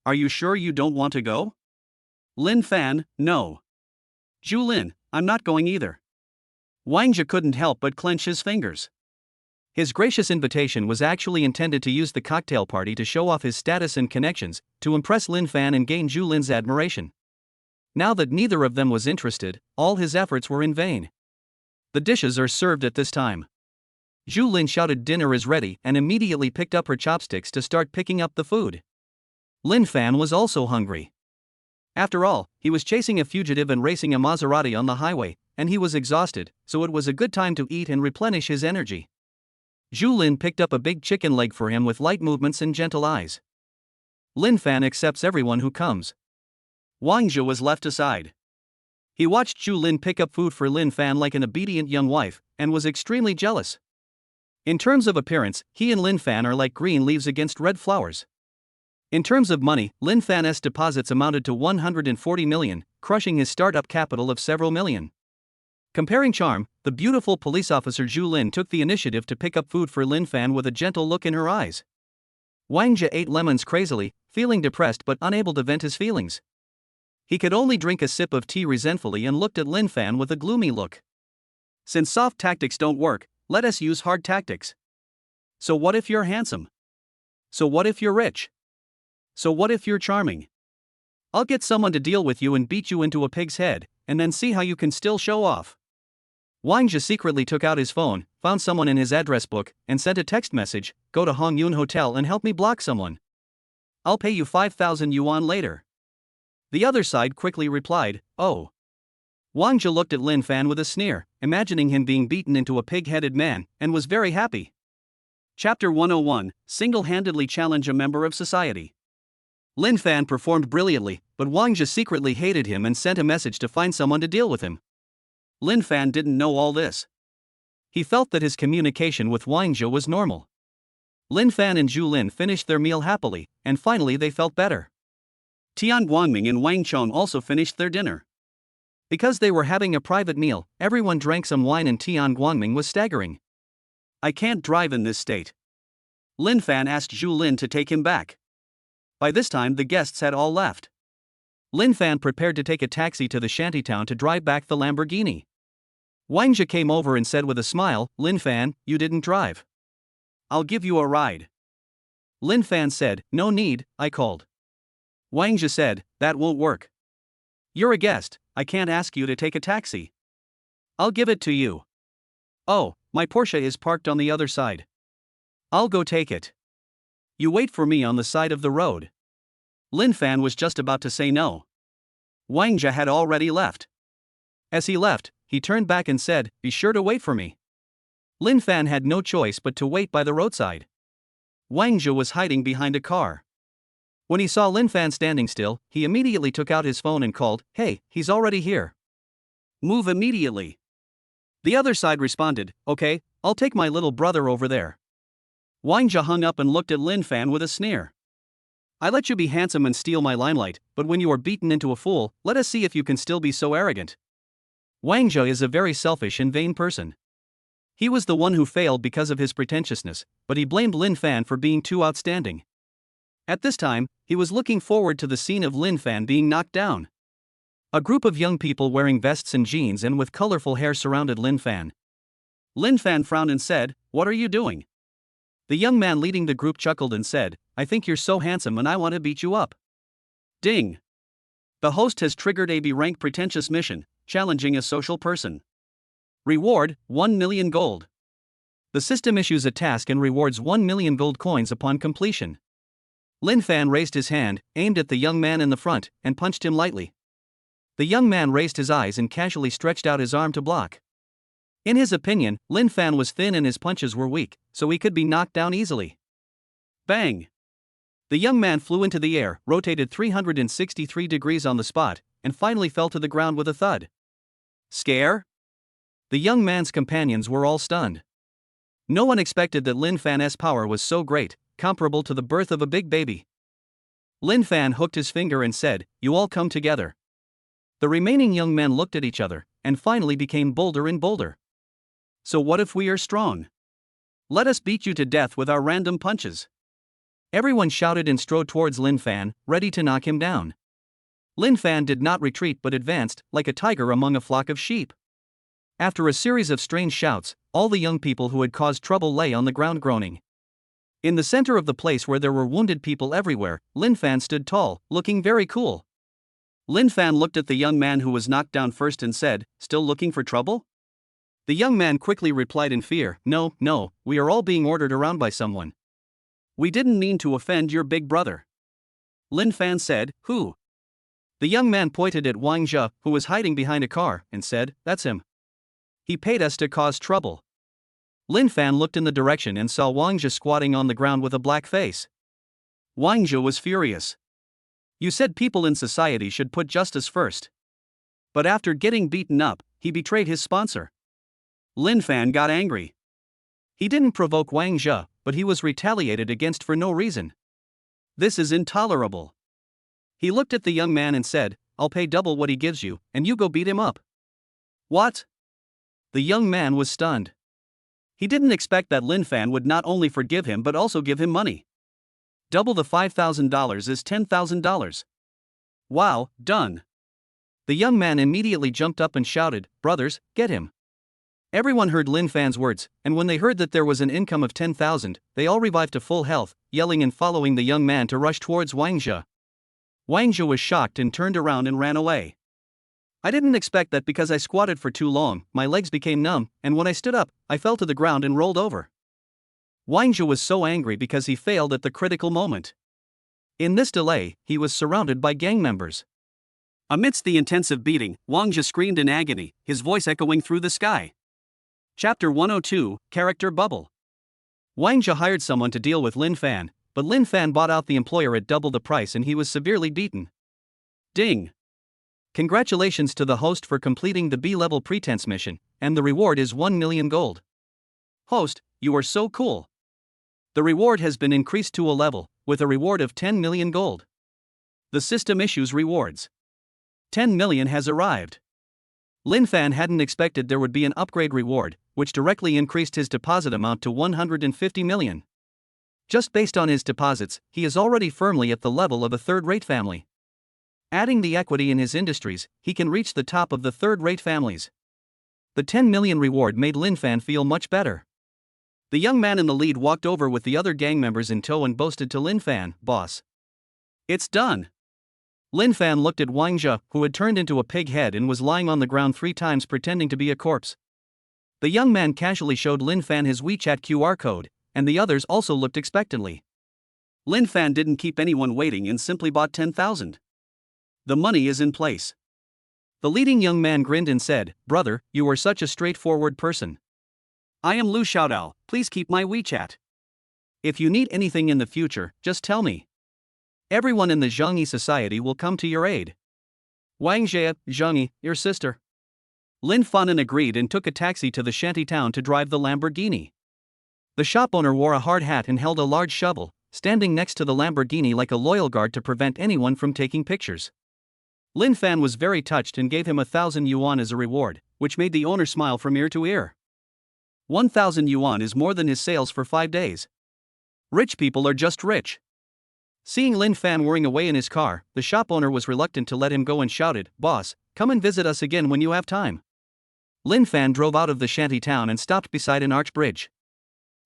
Are you sure you don't want to go? Lin Fan, no. Zhu Lin, I'm not going either. Wang Jie couldn't help but clench his fingers. His gracious invitation was actually intended to use the cocktail party to show off his status and connections, to impress Lin Fan and gain Zhu Lin's admiration. Now that neither of them was interested, all his efforts were in vain. The dishes are served at this time. Zhu Lin shouted dinner is ready and immediately picked up her chopsticks to start picking up the food. Lin Fan was also hungry. After all, he was chasing a fugitive and racing a Maserati on the highway, and he was exhausted, so it was a good time to eat and replenish his energy. Zhu Lin picked up a big chicken leg for him with light movements and gentle eyes. Lin Fan accepts everyone who comes. Wang Jie was left aside. He watched Zhu Lin pick up food for Lin Fan like an obedient young wife, and was extremely jealous. In terms of appearance, he and Lin Fan are like green leaves against red flowers. In terms of money, Lin Fan's deposits amounted to 140 million, crushing his startup capital of several million. Comparing charm, the beautiful police officer Zhu Lin took the initiative to pick up food for Lin Fan with a gentle look in her eyes. Wang Jie ate lemons crazily, feeling depressed but unable to vent his feelings. He could only drink a sip of tea resentfully and looked at Lin Fan with a gloomy look. Since soft tactics don't work, let us use hard tactics. So what if you're handsome? So what if you're rich? So what if you're charming? I'll get someone to deal with you and beat you into a pig's head, and then see how you can still show off. Wang Jie secretly took out his phone, found someone in his address book, and sent a text message, go to Hong Yun Hotel and help me block someone. I'll pay you 5,000 yuan later. The other side quickly replied, oh. Wang Jie looked at Lin Fan with a sneer, imagining him being beaten into a pig-headed man, and was very happy. Chapter 101, Single-handedly challenge a member of society. Lin Fan performed brilliantly, but Wang Jie secretly hated him and sent a message to find someone to deal with him. Lin Fan didn't know all this. He felt that his communication with Wang Jie was normal. Lin Fan and Zhu Lin finished their meal happily, and finally they felt better. Tian Guangming and Wang Chong also finished their dinner. Because they were having a private meal, everyone drank some wine and Tian Guangming was staggering. I can't drive in this state. Lin Fan asked Zhu Lin to take him back. By this time the guests had all left. Lin Fan prepared to take a taxi to the shantytown to drive back the Lamborghini. Wang Zhe came over and said with a smile, Lin Fan, you didn't drive. I'll give you a ride. Lin Fan said, no need, I called. Wang Zhe said, that won't work. You're a guest, I can't ask you to take a taxi. I'll give it to you. Oh, my Porsche is parked on the other side. I'll go take it. You wait for me on the side of the road. Lin Fan was just about to say no. Wang Zhe had already left. As he left, he turned back and said, be sure to wait for me. Lin Fan had no choice but to wait by the roadside. Wang Zhe was hiding behind a car. When he saw Lin Fan standing still, he immediately took out his phone and called, hey, he's already here. Move immediately. The other side responded, okay, I'll take my little brother over there. Wang Zhe hung up and looked at Lin Fan with a sneer. I let you be handsome and steal my limelight, but when you are beaten into a fool, let us see if you can still be so arrogant. Wang Zhe is a very selfish and vain person. He was the one who failed because of his pretentiousness, but he blamed Lin Fan for being too outstanding. At this time, he was looking forward to the scene of Lin Fan being knocked down. A group of young people wearing vests and jeans and with colorful hair surrounded Lin Fan. Lin Fan frowned and said, what are you doing? The young man leading the group chuckled and said, I think you're so handsome and I want to beat you up. Ding! The host has triggered a B-rank pretentious mission, challenging a social person. Reward, 1 million gold. The system issues a task and rewards 1 million gold coins upon completion. Lin Fan raised his hand, aimed at the young man in the front, and punched him lightly. The young man raised his eyes and casually stretched out his arm to block. In his opinion, Lin Fan was thin and his punches were weak, so he could be knocked down easily. Bang! The young man flew into the air, rotated 363 degrees on the spot, and finally fell to the ground with a thud. Scare? The young man's companions were all stunned. No one expected that Lin Fan's power was so great, comparable to the birth of a big baby. Lin Fan hooked his finger and said, you all come together. The remaining young men looked at each other, and finally became bolder and bolder. So what if we are strong? Let us beat you to death with our random punches. Everyone shouted and strode towards Lin Fan, ready to knock him down. Lin Fan did not retreat but advanced, like a tiger among a flock of sheep. After a series of strange shouts, all the young people who had caused trouble lay on the ground groaning. In the center of the place where there were wounded people everywhere, Lin Fan stood tall, looking very cool. Lin Fan looked at the young man who was knocked down first and said, still looking for trouble? The young man quickly replied in fear, no, we are all being ordered around by someone. We didn't mean to offend your big brother. Lin Fan said, who? The young man pointed at Wang Zhe, who was hiding behind a car, and said, that's him. He paid us to cause trouble. Lin Fan looked in the direction and saw Wang Zhe squatting on the ground with a black face. Wang Zhe was furious. You said people in society should put justice first. But after getting beaten up, he betrayed his sponsor. Lin Fan got angry. He didn't provoke Wang Zhe, but he was retaliated against for no reason. This is intolerable. He looked at the young man and said, I'll pay double what he gives you, and you go beat him up. What? The young man was stunned. He didn't expect that Lin Fan would not only forgive him but also give him money. Double the $5,000 is $10,000. Wow, done. The young man immediately jumped up and shouted, brothers, get him. Everyone heard Lin Fan's words, and when they heard that there was an income of 10,000, they all revived to full health, yelling and following the young man to rush towards Wang Zhe. Wang Zhe was shocked and turned around and ran away. I didn't expect that because I squatted for too long, my legs became numb, and when I stood up, I fell to the ground and rolled over. Wang Zhe was so angry because he failed at the critical moment. In this delay, he was surrounded by gang members. Amidst the intensive beating, Wang Zhe screamed in agony, his voice echoing through the sky. Chapter 102, Character Bubble. Wang Zhe hired someone to deal with Lin Fan, but Lin Fan bought out the employer at double the price and he was severely beaten. Ding! Congratulations to the host for completing the B-level pretense mission, and the reward is 1 million gold. Host, you are so cool. The reward has been increased to a level, with a reward of 10 million gold. The system issues rewards. 10 million has arrived. Lin Fan hadn't expected there would be an upgrade reward, which directly increased his deposit amount to 150 million. Just based on his deposits, he is already firmly at the level of a third-rate family. Adding the equity in his industries, he can reach the top of the third-rate families. The 10 million reward made Lin Fan feel much better. The young man in the lead walked over with the other gang members in tow and boasted to Lin Fan, "Boss, it's done." Lin Fan looked at Wang Zhe, who had turned into a pig head and was lying on the ground 3 times pretending to be a corpse. The young man casually showed Lin Fan his WeChat QR code, and the others also looked expectantly. Lin Fan didn't keep anyone waiting and simply bought 10,000. The money is in place. The leading young man grinned and said, "Brother, you are such a straightforward person. I am Lu Xiaodao, please keep my WeChat. If you need anything in the future, just tell me. Everyone in the Zhangyi society will come to your aid." Wang Zhe, Zhangyi, your sister. Lin Fanan agreed and took a taxi to the shanty town to drive the Lamborghini. The shop owner wore a hard hat and held a large shovel, standing next to the Lamborghini like a loyal guard to prevent anyone from taking pictures. Lin Fan was very touched and gave him 1,000 yuan as a reward, which made the owner smile from ear to ear. 1,000 yuan is more than his sales for 5 days. Rich people are just rich. Seeing Lin Fan whirring away in his car, the shop owner was reluctant to let him go and shouted, "Boss, come and visit us again when you have time." Lin Fan drove out of the shanty town and stopped beside an arch bridge.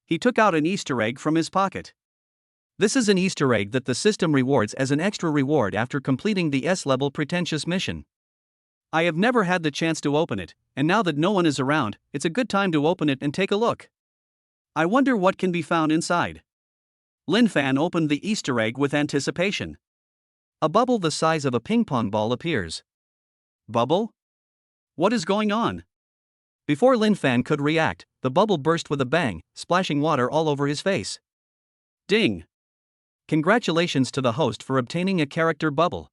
He took out an Easter egg from his pocket. This is an Easter egg that the system rewards as an extra reward after completing the S-level pretentious mission. I have never had the chance to open it, and now that no one is around, it's a good time to open it and take a look. I wonder what can be found inside. Lin Fan opened the Easter egg with anticipation. A bubble the size of a ping-pong ball appears. Bubble? What is going on? Before Lin Fan could react, the bubble burst with a bang, splashing water all over his face. Ding! Congratulations to the host for obtaining a character bubble.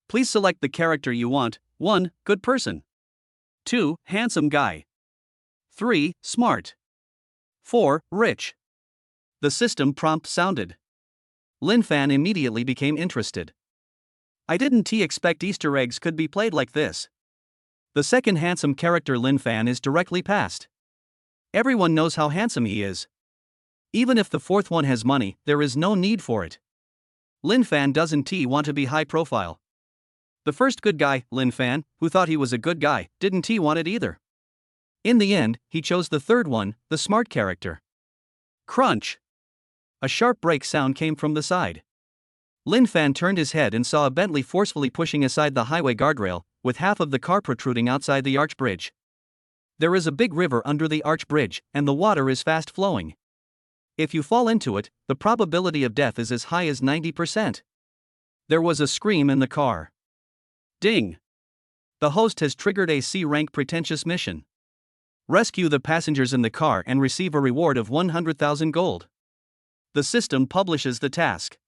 Please select the character you want. 1. Good person. 2. Handsome guy. 3. Smart. 4. Rich. The system prompt sounded. Lin Fan immediately became interested. I didn't expect Easter eggs could be played like this. The second handsome character Lin Fan is directly passed. Everyone knows how handsome he is. Even if the fourth one has money, there is no need for it. Lin Fan doesn't want to be high profile. The first good guy, Lin Fan, who thought he was a good guy, didn't want it either. In the end, he chose the third one, the smart character. Crunch! A sharp brake sound came from the side. Lin Fan turned his head and saw a Bentley forcefully pushing aside the highway guardrail, with half of the car protruding outside the arch bridge. There is a big river under the arch bridge, and the water is fast flowing. If you fall into it, the probability of death is as high as 90%. There was a scream in the car. Ding! The host has triggered a C-rank pretentious mission. Rescue the passengers in the car and receive a reward of 100,000 gold. The system publishes the task.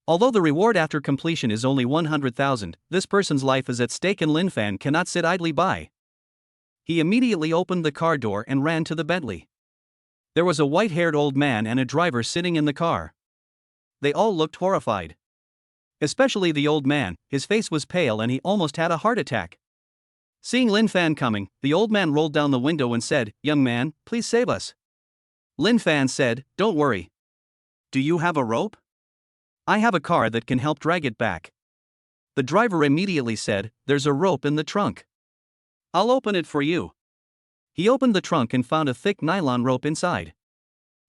Although the reward after completion is only 100,000, this person's life is at stake and Lin Fan cannot sit idly by. He immediately opened the car door and ran to the Bentley. There was a white-haired old man and a driver sitting in the car. They all looked horrified. Especially the old man, his face was pale and he almost had a heart attack. Seeing Lin Fan coming, the old man rolled down the window and said, "Young man, please save us." Lin Fan said, "Don't worry. Do you have a rope? I have a car that can help drag it back." The driver immediately said, "There's a rope in the trunk. I'll open it for you." He opened the trunk and found a thick nylon rope inside.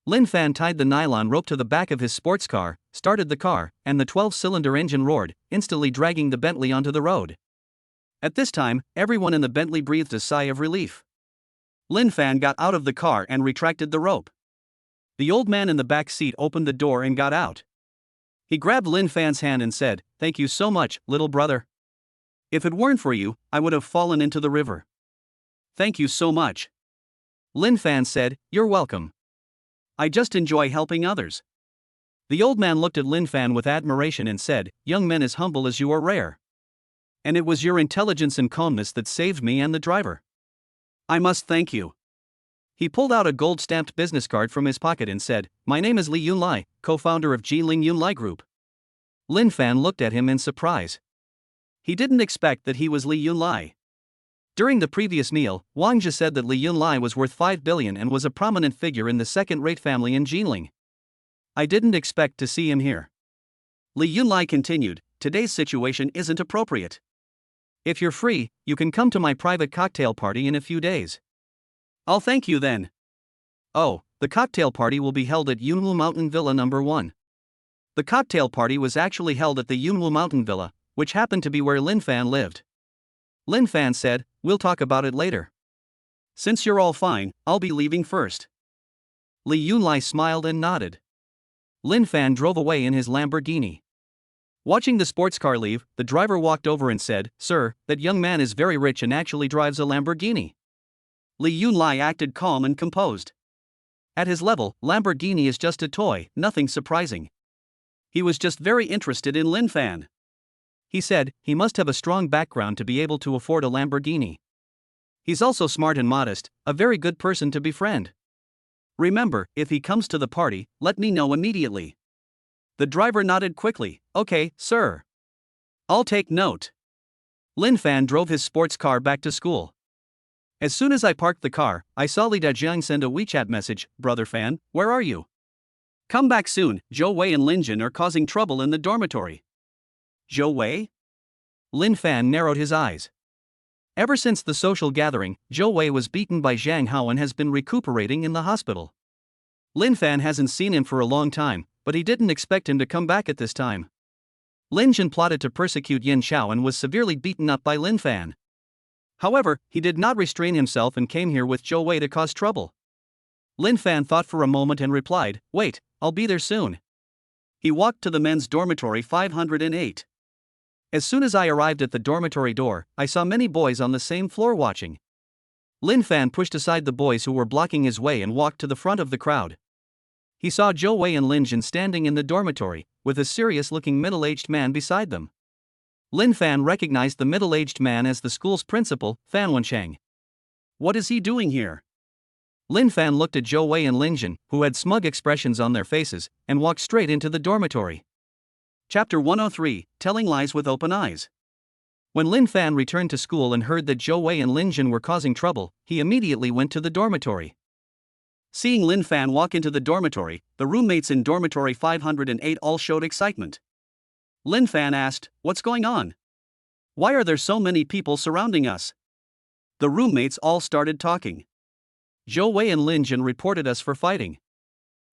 Lin Fan tied the nylon rope to the back of his sports car, started the car, and the 12-cylinder engine roared, instantly dragging the Bentley onto the road. At this time, everyone in the Bentley breathed a sigh of relief. Lin Fan got out of the car and retracted the rope. The old man in the back seat opened the door and got out. He grabbed Lin Fan's hand and said, "Thank you so much, little brother. If it weren't for you, I would have fallen into the river. Thank you so much." Lin Fan said, "You're welcome. I just enjoy helping others." The old man looked at Lin Fan with admiration and said, "Young men as humble as you are rare. And it was your intelligence and calmness that saved me and the driver. I must thank you." He pulled out a gold-stamped business card from his pocket and said, "My name is Li Yunlai, co-founder of Ji Ling Yunlai Group. Lin Fan looked at him in surprise. He didn't expect that he was Li Yunlai. During the previous meal, Wang Jie said that Li Yunlai was worth 5 billion and was a prominent figure in the second-rate family in Jinling. I didn't expect to see him here. Li Yunlai continued, today's situation isn't appropriate. If you're free, you can come to my private cocktail party in a few days. I'll thank you then. Oh, the cocktail party will be held at Yunwu Mountain Villa No. 1. The cocktail party was actually held at the Yunwu Mountain Villa, which happened to be where Lin Fan lived. Lin Fan said, we'll talk about it later. Since you're all fine, I'll be leaving first. Li Yunlai smiled and nodded. Lin Fan drove away in his Lamborghini. Watching the sports car leave, the driver walked over and said, Sir, that young man is very rich and actually drives a Lamborghini. Li Yunlai acted calm and composed. At his level, Lamborghini is just a toy, nothing surprising. He was just very interested in Lin Fan. He said, he must have a strong background to be able to afford a Lamborghini. He's also smart and modest, a very good person to befriend. Remember, if he comes to the party, let me know immediately. The driver nodded quickly, okay, sir. I'll take note. Lin Fan drove his sports car back to school. As soon as I parked the car, I saw Li Dajiang send a WeChat message, Brother Fan, where are you? Come back soon, Zhou Wei and Lin Jin are causing trouble in the dormitory. Zhou Wei? Lin Fan narrowed his eyes. Ever since the social gathering, Zhou Wei was beaten by Zhang Hao and has been recuperating in the hospital. Lin Fan hasn't seen him for a long time, but he didn't expect him to come back at this time. Lin Jin plotted to persecute Yin Xiao and was severely beaten up by Lin Fan. However, he did not restrain himself and came here with Zhou Wei to cause trouble. Lin Fan thought for a moment and replied, wait, I'll be there soon. He walked to the men's dormitory 508. As soon as I arrived at the dormitory door, I saw many boys on the same floor watching. Lin Fan pushed aside the boys who were blocking his way and walked to the front of the crowd. He saw Zhou Wei and Lin Jin standing in the dormitory, with a serious-looking middle-aged man beside them. Lin Fan recognized the middle-aged man as the school's principal, Fan Wenchang. What is he doing here? Lin Fan looked at Zhou Wei and Lin Jin, who had smug expressions on their faces, and walked straight into the dormitory. Chapter 103, Telling Lies with Open Eyes. When Lin Fan returned to school and heard that Zhou Wei and Lin Jin were causing trouble, he immediately went to the dormitory. Seeing Lin Fan walk into the dormitory, the roommates in dormitory 508 all showed excitement. Lin Fan asked, what's going on? Why are there so many people surrounding us? The roommates all started talking. Zhou Wei and Lin Jin reported us for fighting.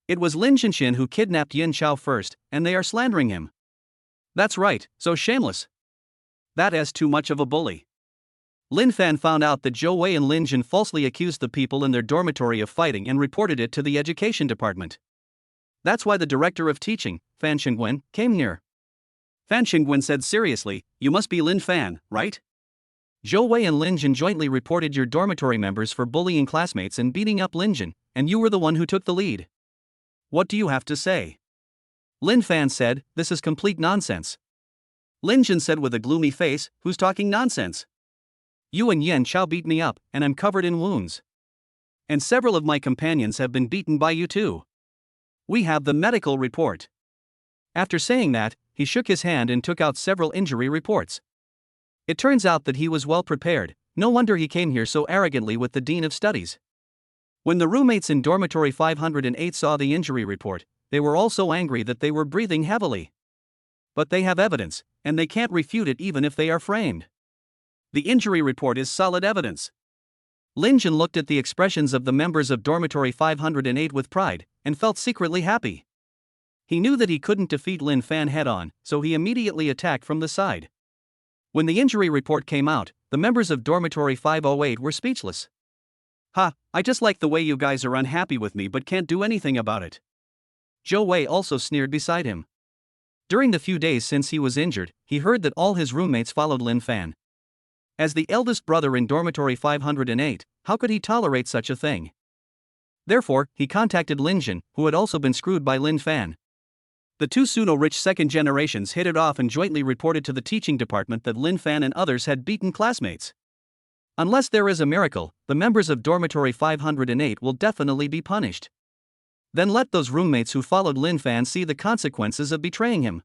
It was Lin Jinshin who kidnapped Yin Xiao first, and they are slandering him. That's right, so shameless. That is too much of a bully. Lin Fan found out that Zhou Wei and Lin Jin falsely accused the people in their dormitory of fighting and reported it to the education department. That's why the director of teaching, Fan Xingwen, came here. Fan Xingwen said seriously, you must be Lin Fan, right? Zhou Wei and Lin Jin jointly reported your dormitory members for bullying classmates and beating up Lin Jin, and you were the one who took the lead. What do you have to say? Lin Fan said, this is complete nonsense. Lin Jin said with a gloomy face, who's talking nonsense? You and Yin Xiao beat me up, and I'm covered in wounds. And several of my companions have been beaten by you too. We have the medical report. After saying that, he shook his hand and took out several injury reports. It turns out that he was well prepared, no wonder he came here so arrogantly with the Dean of Studies. When the roommates in dormitory 508 saw the injury report, they were all so angry that they were breathing heavily. But they have evidence, and they can't refute it even if they are framed. The injury report is solid evidence. Lin Jin looked at the expressions of the members of dormitory 508 with pride, and felt secretly happy. He knew that he couldn't defeat Lin Fan head-on, so he immediately attacked from the side. When the injury report came out, the members of dormitory 508 were speechless. Ha, I just like the way you guys are unhappy with me but can't do anything about it. Zhou Wei also sneered beside him. During the few days since he was injured, he heard that all his roommates followed Lin Fan. As the eldest brother in dormitory 508, how could he tolerate such a thing? Therefore, he contacted Lin Jin, who had also been screwed by Lin Fan. The two pseudo-rich second generations hit it off and jointly reported to the teaching department that Lin Fan and others had beaten classmates. Unless there is a miracle, the members of dormitory 508 will definitely be punished. Then let those roommates who followed Lin Fan see the consequences of betraying him.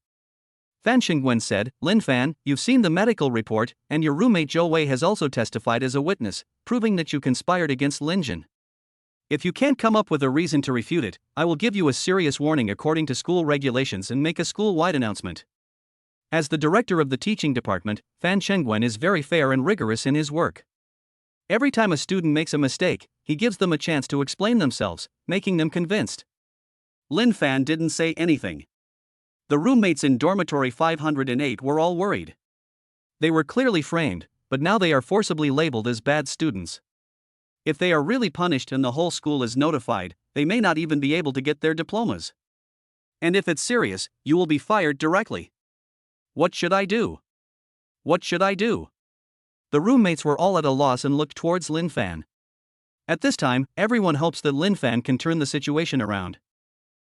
Fan Xingwen said, Lin Fan, you've seen the medical report, and your roommate Zhou Wei has also testified as a witness, proving that you conspired against Lin Jin. If you can't come up with a reason to refute it, I will give you a serious warning according to school regulations and make a school-wide announcement. As the director of the teaching department, Fan Xingwen is very fair and rigorous in his work. Every time a student makes a mistake, he gives them a chance to explain themselves, making them convinced. Lin Fan didn't say anything. The roommates in dormitory 508 were all worried. They were clearly framed, but now they are forcibly labeled as bad students. If they are really punished and the whole school is notified, they may not even be able to get their diplomas. And if it's serious, you will be fired directly. What should I do? What should I do? The roommates were all at a loss and looked towards Lin Fan. At this time, everyone hopes that Lin Fan can turn the situation around.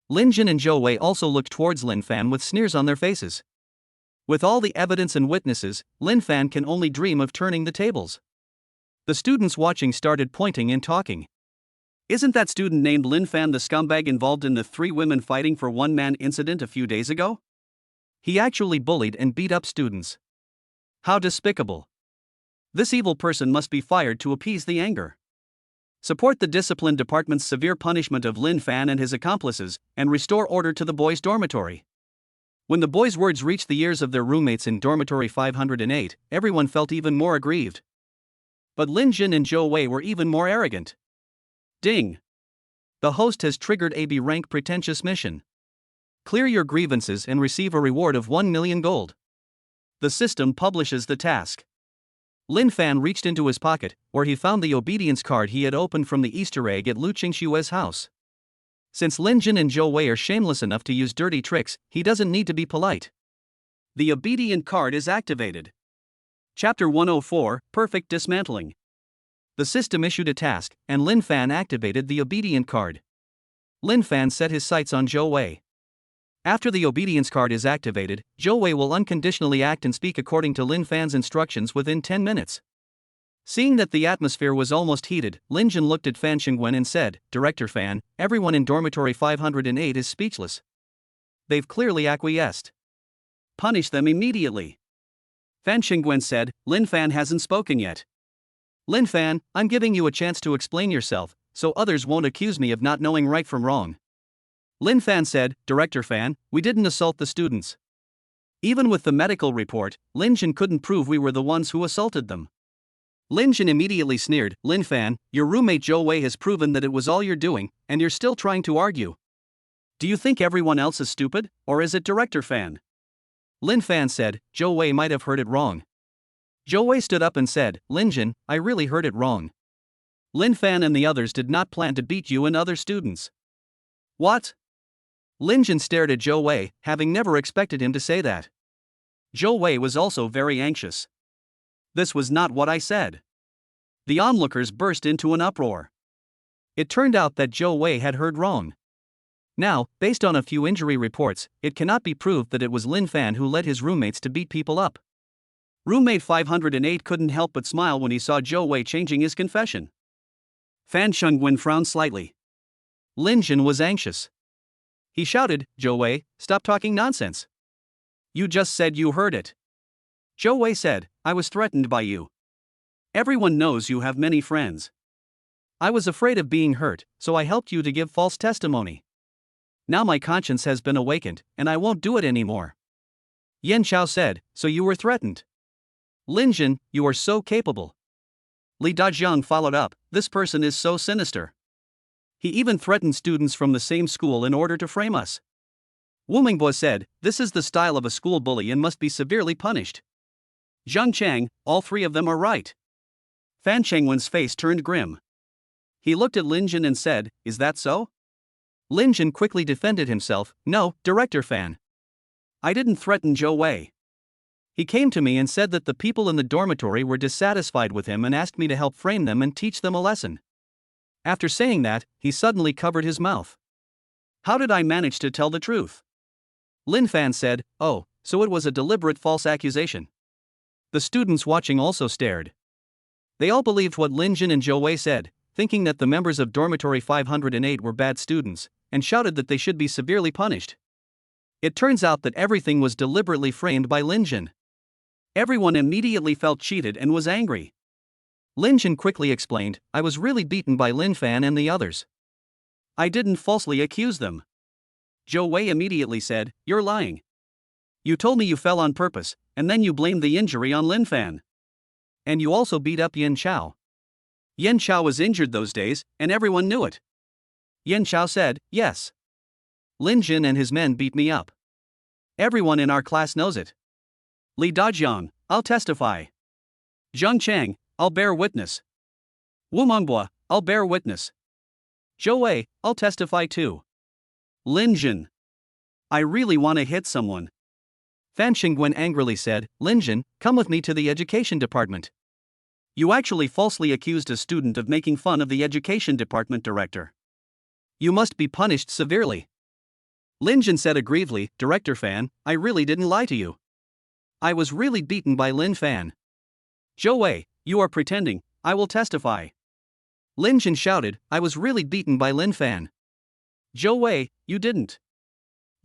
Lin Jin and Zhou Wei also looked towards Lin Fan with sneers on their faces. With all the evidence and witnesses, Lin Fan can only dream of turning the tables. The students watching started pointing and talking. Isn't that student named Lin Fan the scumbag involved in the 3 women fighting for 1 man incident a few days ago? He actually bullied and beat up students. How despicable. This evil person must be fired to appease the anger. Support the discipline department's severe punishment of Lin Fan and his accomplices, and restore order to the boys' dormitory. When the boys' words reached the ears of their roommates in dormitory 508, everyone felt even more aggrieved. But Lin Jin and Zhou Wei were even more arrogant. Ding! The host has triggered a B-rank pretentious mission. Clear your grievances and receive a reward of 1 million gold. The system publishes the task. Lin Fan reached into his pocket, where he found the obedience card he had opened from the Easter egg at Lu Qingshue's house. Since Lin Jin and Zhou Wei are shameless enough to use dirty tricks, he doesn't need to be polite. The obedient card is activated. Chapter 104, Perfect Dismantling. The system issued a task, and Lin Fan activated the obedient card. Lin Fan set his sights on Zhou Wei. After the obedience card is activated, Zhou Wei will unconditionally act and speak according to Lin Fan's instructions within 10 minutes. Seeing that the atmosphere was almost heated, Lin Jin looked at Fan Xingwen and said, Director Fan, everyone in dormitory 508 is speechless. They've clearly acquiesced. Punish them immediately. Fan Xingwen said, Lin Fan hasn't spoken yet. Lin Fan, I'm giving you a chance to explain yourself, so others won't accuse me of not knowing right from wrong. Lin Fan said, Director Fan, we didn't assault the students. Even with the medical report, Lin Jin couldn't prove we were the ones who assaulted them. Lin Jin immediately sneered, Lin Fan, your roommate Zhou Wei has proven that it was all you're doing, and you're still trying to argue. Do you think everyone else is stupid, or is it Director Fan? Lin Fan said, Zhou Wei might have heard it wrong. Zhou Wei stood up and said, Lin Jin, I really heard it wrong. Lin Fan and the others did not plan to beat you and other students. What? Lin Jin stared at Zhou Wei, having never expected him to say that. Zhou Wei was also very anxious. This was not what I said. The onlookers burst into an uproar. It turned out that Zhou Wei had heard wrong. Now, based on a few injury reports, it cannot be proved that it was Lin Fan who led his roommates to beat people up. Roommate 508 couldn't help but smile when he saw Zhou Wei changing his confession. Fan Xingwen frowned slightly. Lin Jin was anxious. He shouted, Zhou Wei, stop talking nonsense. You just said you heard it. Zhou Wei said, I was threatened by you. Everyone knows you have many friends. I was afraid of being hurt, so I helped you to give false testimony. Now my conscience has been awakened, and I won't do it anymore. Yan Chao said, so you were threatened. Lin Jin, you are so capable. Li Dajiang followed up, this person is so sinister. He even threatened students from the same school in order to frame us. Wu Mingbo said, this is the style of a school bully and must be severely punished. Zhang Chang, all 3 of them are right. Fan Chengwen's face turned grim. He looked at Lin Jin and said, is that so? Lin Jin quickly defended himself, no, Director Fan. I didn't threaten Zhou Wei. He came to me and said that the people in the dormitory were dissatisfied with him and asked me to help frame them and teach them a lesson. After saying that, he suddenly covered his mouth. How did I manage to tell the truth? Lin Fan said, oh, so it was a deliberate false accusation. The students watching also stared. They all believed what Lin Jin and Zhou Wei said, thinking that the members of dormitory 508 were bad students, and shouted that they should be severely punished. It turns out that everything was deliberately framed by Lin Jin. Everyone immediately felt cheated and was angry. Lin Jin quickly explained, I was really beaten by Lin Fan and the others. I didn't falsely accuse them. Zhou Wei immediately said, you're lying. You told me you fell on purpose, and then you blamed the injury on Lin Fan. And you also beat up Yin Chao. Yin Chao was injured those days, and everyone knew it. Yin Chao said, yes. Lin Jin and his men beat me up. Everyone in our class knows it. Li Dajiang, I'll testify. Zhang Chang, I'll bear witness. Wu Mongbua, I'll bear witness. Zhou Wei, I'll testify too. Lin Jin. I really want to hit someone. Fan Xingwen angrily said, Lin Jin, come with me to the education department. You actually falsely accused a student of making fun of the education department director. You must be punished severely. Lin Jin said aggrievedly, Director Fan, I really didn't lie to you. I was really beaten by Lin Fan. Zhou Wei, you are pretending, I will testify. Lin Jin shouted, I was really beaten by Lin Fan. Zhou Wei, you didn't.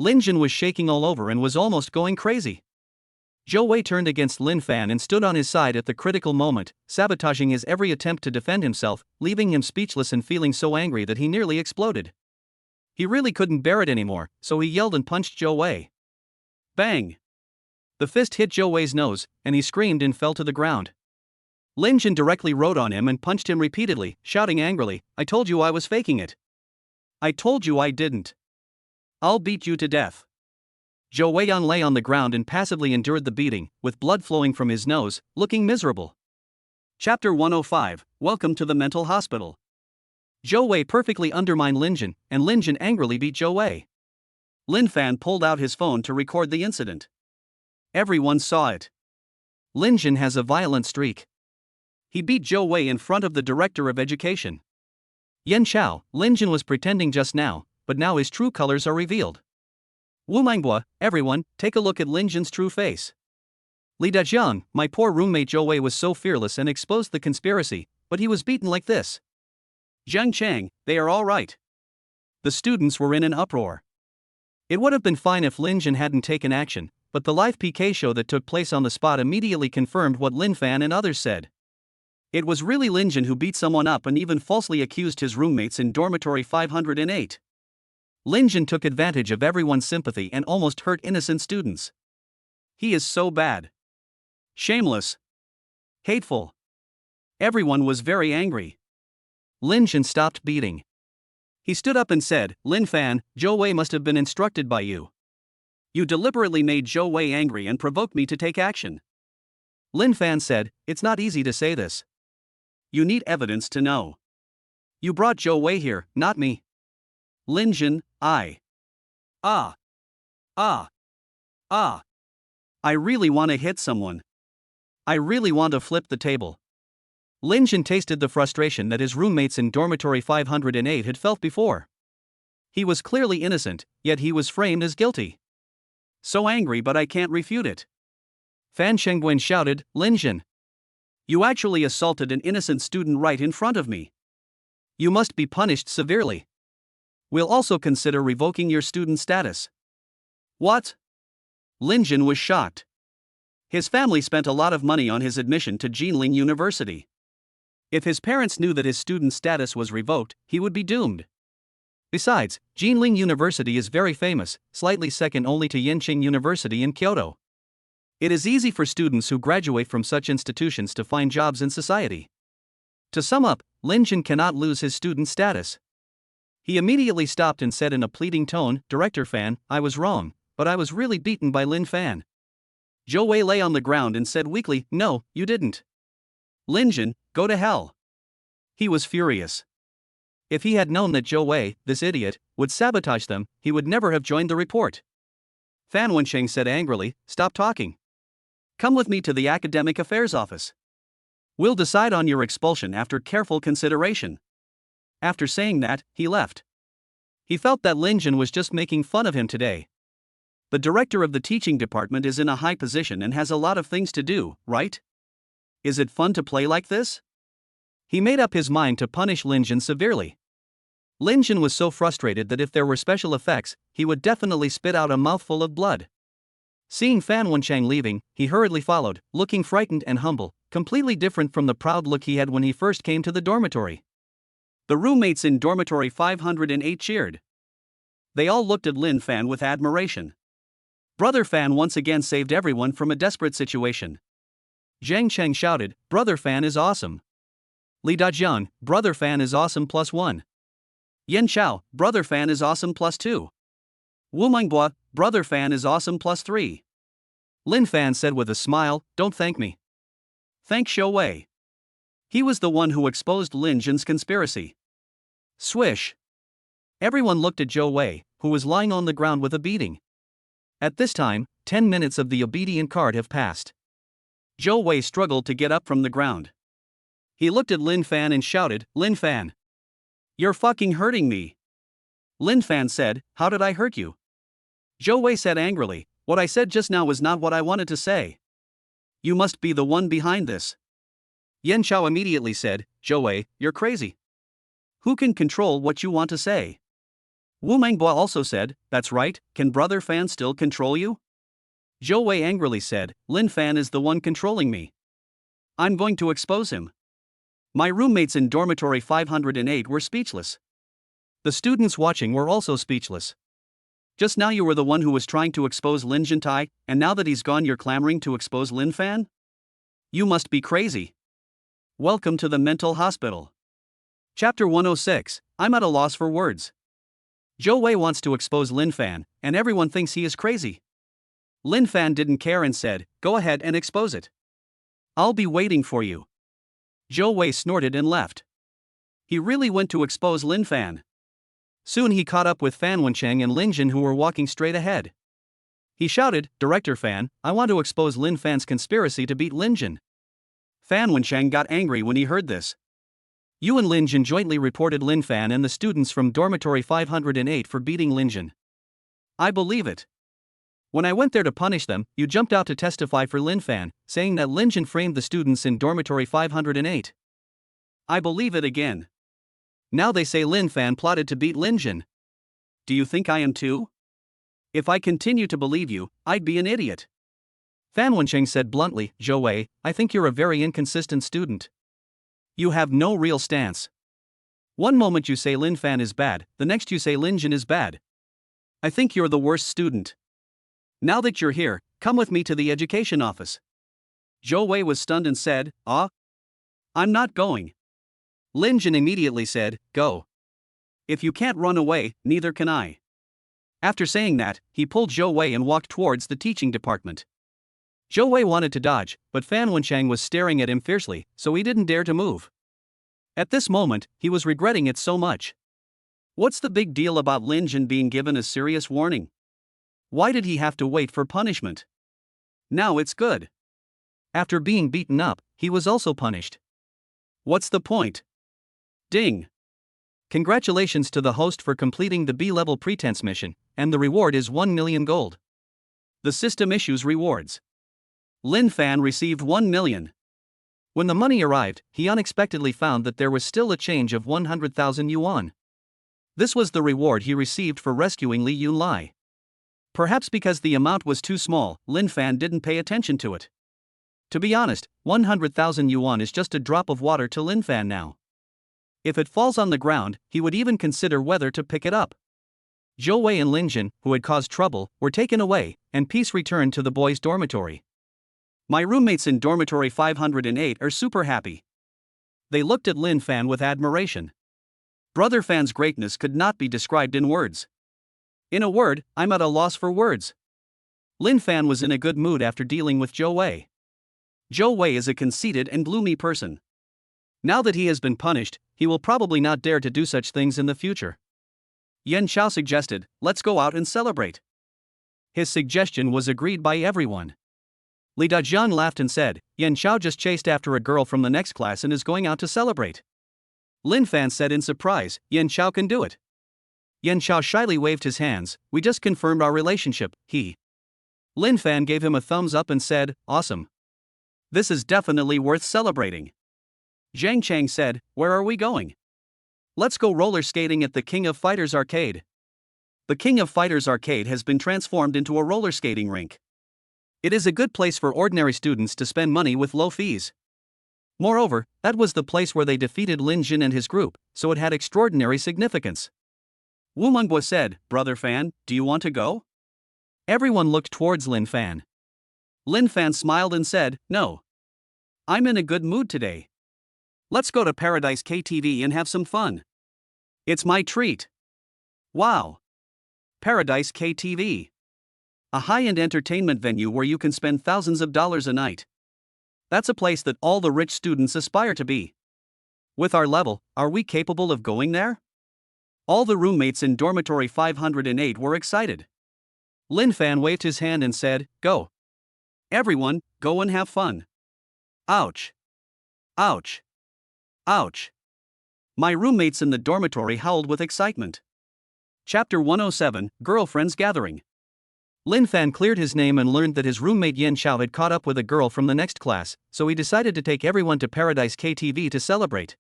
Lin Jin was shaking all over and was almost going crazy. Zhou Wei turned against Lin Fan and stood on his side at the critical moment, sabotaging his every attempt to defend himself, leaving him speechless and feeling so angry that he nearly exploded. He really couldn't bear it anymore, so he yelled and punched Zhou Wei. Bang! The fist hit Zhou Wei's nose, and he screamed and fell to the ground. Lin Jin directly rode on him and punched him repeatedly, shouting angrily, I told you I was faking it. I told you I didn't. I'll beat you to death. Zhou Weiyan lay on the ground and passively endured the beating, with blood flowing from his nose, looking miserable. Chapter 105, Welcome to the Mental Hospital. Zhou Wei perfectly undermined Lin Jin, and Lin Jin angrily beat Zhou Wei. Lin Fan pulled out his phone to record the incident. Everyone saw it. Lin Jin has a violent streak. He beat Zhou Wei in front of the director of education. Yin Chao, Lin Jin was pretending just now, but now his true colors are revealed. Wu Mangbua, everyone, take a look at Lin Jin's true face. Li Dajiang, my poor roommate Zhou Wei was so fearless and exposed the conspiracy, but he was beaten like this. Zhang Chang, they are all right. The students were in an uproar. It would have been fine if Lin Jin hadn't taken action, but the live PK show that took place on the spot immediately confirmed what Lin Fan and others said. It was really Lin Jin who beat someone up and even falsely accused his roommates in dormitory 508. Lin Jin took advantage of everyone's sympathy and almost hurt innocent students. He is so bad. Shameless. Hateful. Everyone was very angry. Lin Jin stopped beating. He stood up and said, Lin Fan, Zhou Wei must have been instructed by you. You deliberately made Zhou Wei angry and provoked me to take action. Lin Fan said, it's not easy to say this. You need evidence to know. You brought Zhou Wei here, not me. Lin Jin, I really want to hit someone. I really want to flip the table. Lin Jin tasted the frustration that his roommates in dormitory 508 had felt before. He was clearly innocent, yet he was framed as guilty. So angry, but I can't refute it. Fan Shengwen shouted, Lin Jin. You actually assaulted an innocent student right in front of me. You must be punished severely. We'll also consider revoking your student status. What? Lin Jin was shocked. His family spent a lot of money on his admission to Jinling University. If his parents knew that his student status was revoked, he would be doomed. Besides, Jinling University is very famous, slightly second only to Yenching University in Kyoto. It is easy for students who graduate from such institutions to find jobs in society. To sum up, Lin Jin cannot lose his student status. He immediately stopped and said in a pleading tone, Director Fan, I was wrong, but I was really beaten by Lin Fan. Zhou Wei lay on the ground and said weakly, No, you didn't. Lin Jin, go to hell. He was furious. If he had known that Zhou Wei, this idiot, would sabotage them, he would never have joined the report. Fan Wensheng said angrily, Stop talking. Come with me to the academic affairs office. We'll decide on your expulsion after careful consideration. After saying that, he left. He felt that Lin Jin was just making fun of him today. The director of the teaching department is in a high position and has a lot of things to do, right? Is it fun to play like this? He made up his mind to punish Lin Jin severely. Lin Jin was so frustrated that if there were special effects, he would definitely spit out a mouthful of blood. Seeing Fan Wenchang leaving, he hurriedly followed, looking frightened and humble, completely different from the proud look he had when he first came to the dormitory. The roommates in dormitory 508 cheered. They all looked at Lin Fan with admiration. Brother Fan once again saved everyone from a desperate situation. Zhang Cheng shouted, "Brother Fan is awesome." Li Dajiang, "Brother Fan is awesome +1. Yan Chao, "Brother Fan is awesome +2. Wu Mingbua, "Brother Fan is awesome +3. Lin Fan said with a smile, "Don't thank me. Thank Shou Wei. He was the one who exposed Lin Jin's conspiracy." Swish. Everyone looked at Zhou Wei, who was lying on the ground with a beating. At this time, 10 minutes of the obedient card have passed. Zhou Wei struggled to get up from the ground. He looked at Lin Fan and shouted, "Lin Fan. You're fucking hurting me." Lin Fan said, "How did I hurt you?" Zhou Wei said angrily, "What I said just now was not what I wanted to say. You must be the one behind this." Yan Chao immediately said, "Zhou Wei, you're crazy. Who can control what you want to say?" Wu Mingbua also said, "That's right, can Brother Fan still control you?" Zhou Wei angrily said, "Lin Fan is the one controlling me. I'm going to expose him." My roommates in dormitory 508 were speechless. The students watching were also speechless. Just now you were the one who was trying to expose Lin Jintai, and now that he's gone you're clamoring to expose Lin Fan? You must be crazy. Welcome to the mental hospital. Chapter 106, I'm at a loss for words. Zhou Wei wants to expose Lin Fan, and everyone thinks he is crazy. Lin Fan didn't care and said, "Go ahead and expose it. I'll be waiting for you." Zhou Wei snorted and left. He really went to expose Lin Fan. Soon he caught up with Fan Wenchang and Lin Jin, who were walking straight ahead. He shouted, "Director Fan, I want to expose Lin Fan's conspiracy to beat Lin Jin." Fan Wenchang got angry when he heard this. You and Lin Jin jointly reported Lin Fan and the students from dormitory 508 for beating Lin Jin. I believe it. When I went there to punish them, you jumped out to testify for Lin Fan, saying that Lin Jin framed the students in dormitory 508. I believe it again. Now they say Lin Fan plotted to beat Lin Jin. Do you think I am too? If I continue to believe you, I'd be an idiot. Fan Wencheng said bluntly, "Zhou Wei, I think you're a very inconsistent student. You have no real stance. One moment you say Lin Fan is bad, the next you say Lin Jin is bad. I think you're the worst student. Now that you're here, come with me to the education office." Zhou Wei was stunned and said, I'm not going." Lin Jin immediately said, "Go. If you can't run away, neither can I." After saying that, he pulled Zhou Wei and walked towards the teaching department. Zhou Wei wanted to dodge, but Fan Wenchang was staring at him fiercely, so he didn't dare to move. At this moment, he was regretting it so much. What's the big deal about Lin Jin being given a serious warning? Why did he have to wait for punishment? Now it's good. After being beaten up, he was also punished. What's the point? Ding. Congratulations to the host for completing the B-level pretense mission, and the reward is 1 million gold. The system issues rewards. Lin Fan received 1 million. When the money arrived, he unexpectedly found that there was still a change of 100,000 yuan. This was the reward he received for rescuing Li Yunlai. Perhaps because the amount was too small, Lin Fan didn't pay attention to it. To be honest, 100,000 yuan is just a drop of water to Lin Fan now. If it falls on the ground, he would even consider whether to pick it up. Zhou Wei and Lin Jin, who had caused trouble, were taken away, and peace returned to the boys' dormitory. My roommates in dormitory 508 are super happy. They looked at Lin Fan with admiration. Brother Fan's greatness could not be described in words. In a word, I'm at a loss for words. Lin Fan was in a good mood after dealing with Zhou Wei. Zhou Wei is a conceited and gloomy person. Now that he has been punished, he will probably not dare to do such things in the future. Yan Chao suggested, "Let's go out and celebrate." His suggestion was agreed by everyone. Li Dajiang laughed and said, "Yan Chao just chased after a girl from the next class and is going out to celebrate." Lin Fan said in surprise, "Yan Chao can do it." Yan Chao shyly waved his hands, "We just confirmed our relationship, he." Lin Fan gave him a thumbs up and said, "Awesome. This is definitely worth celebrating." Zhang Chang said, "Where are we going?" Let's go roller skating at the King of Fighters arcade. The King of Fighters arcade has been transformed into a roller skating rink. It is a good place for ordinary students to spend money with low fees. Moreover, that was the place where they defeated Lin Jin and his group, so it had extraordinary significance. Wu Mengbo said, "Brother Fan, do you want to go?" Everyone looked towards Lin Fan. Lin Fan smiled and said, "No. I'm in a good mood today. Let's go to Paradise KTV and have some fun. It's my treat." Wow! Paradise KTV. A high-end entertainment venue where you can spend thousands of dollars a night. That's a place that all the rich students aspire to be. With our level, are we capable of going there? All the roommates in dormitory 508 were excited. Lin Fan waved his hand and said, "Go. Everyone, go and have fun." Ouch! Ouch! Ouch! My roommates in the dormitory howled with excitement. Chapter 107, Girlfriends Gathering. Lin Fan cleared his name and learned that his roommate Yen Xiao had caught up with a girl from the next class, so he decided to take everyone to Paradise KTV to celebrate.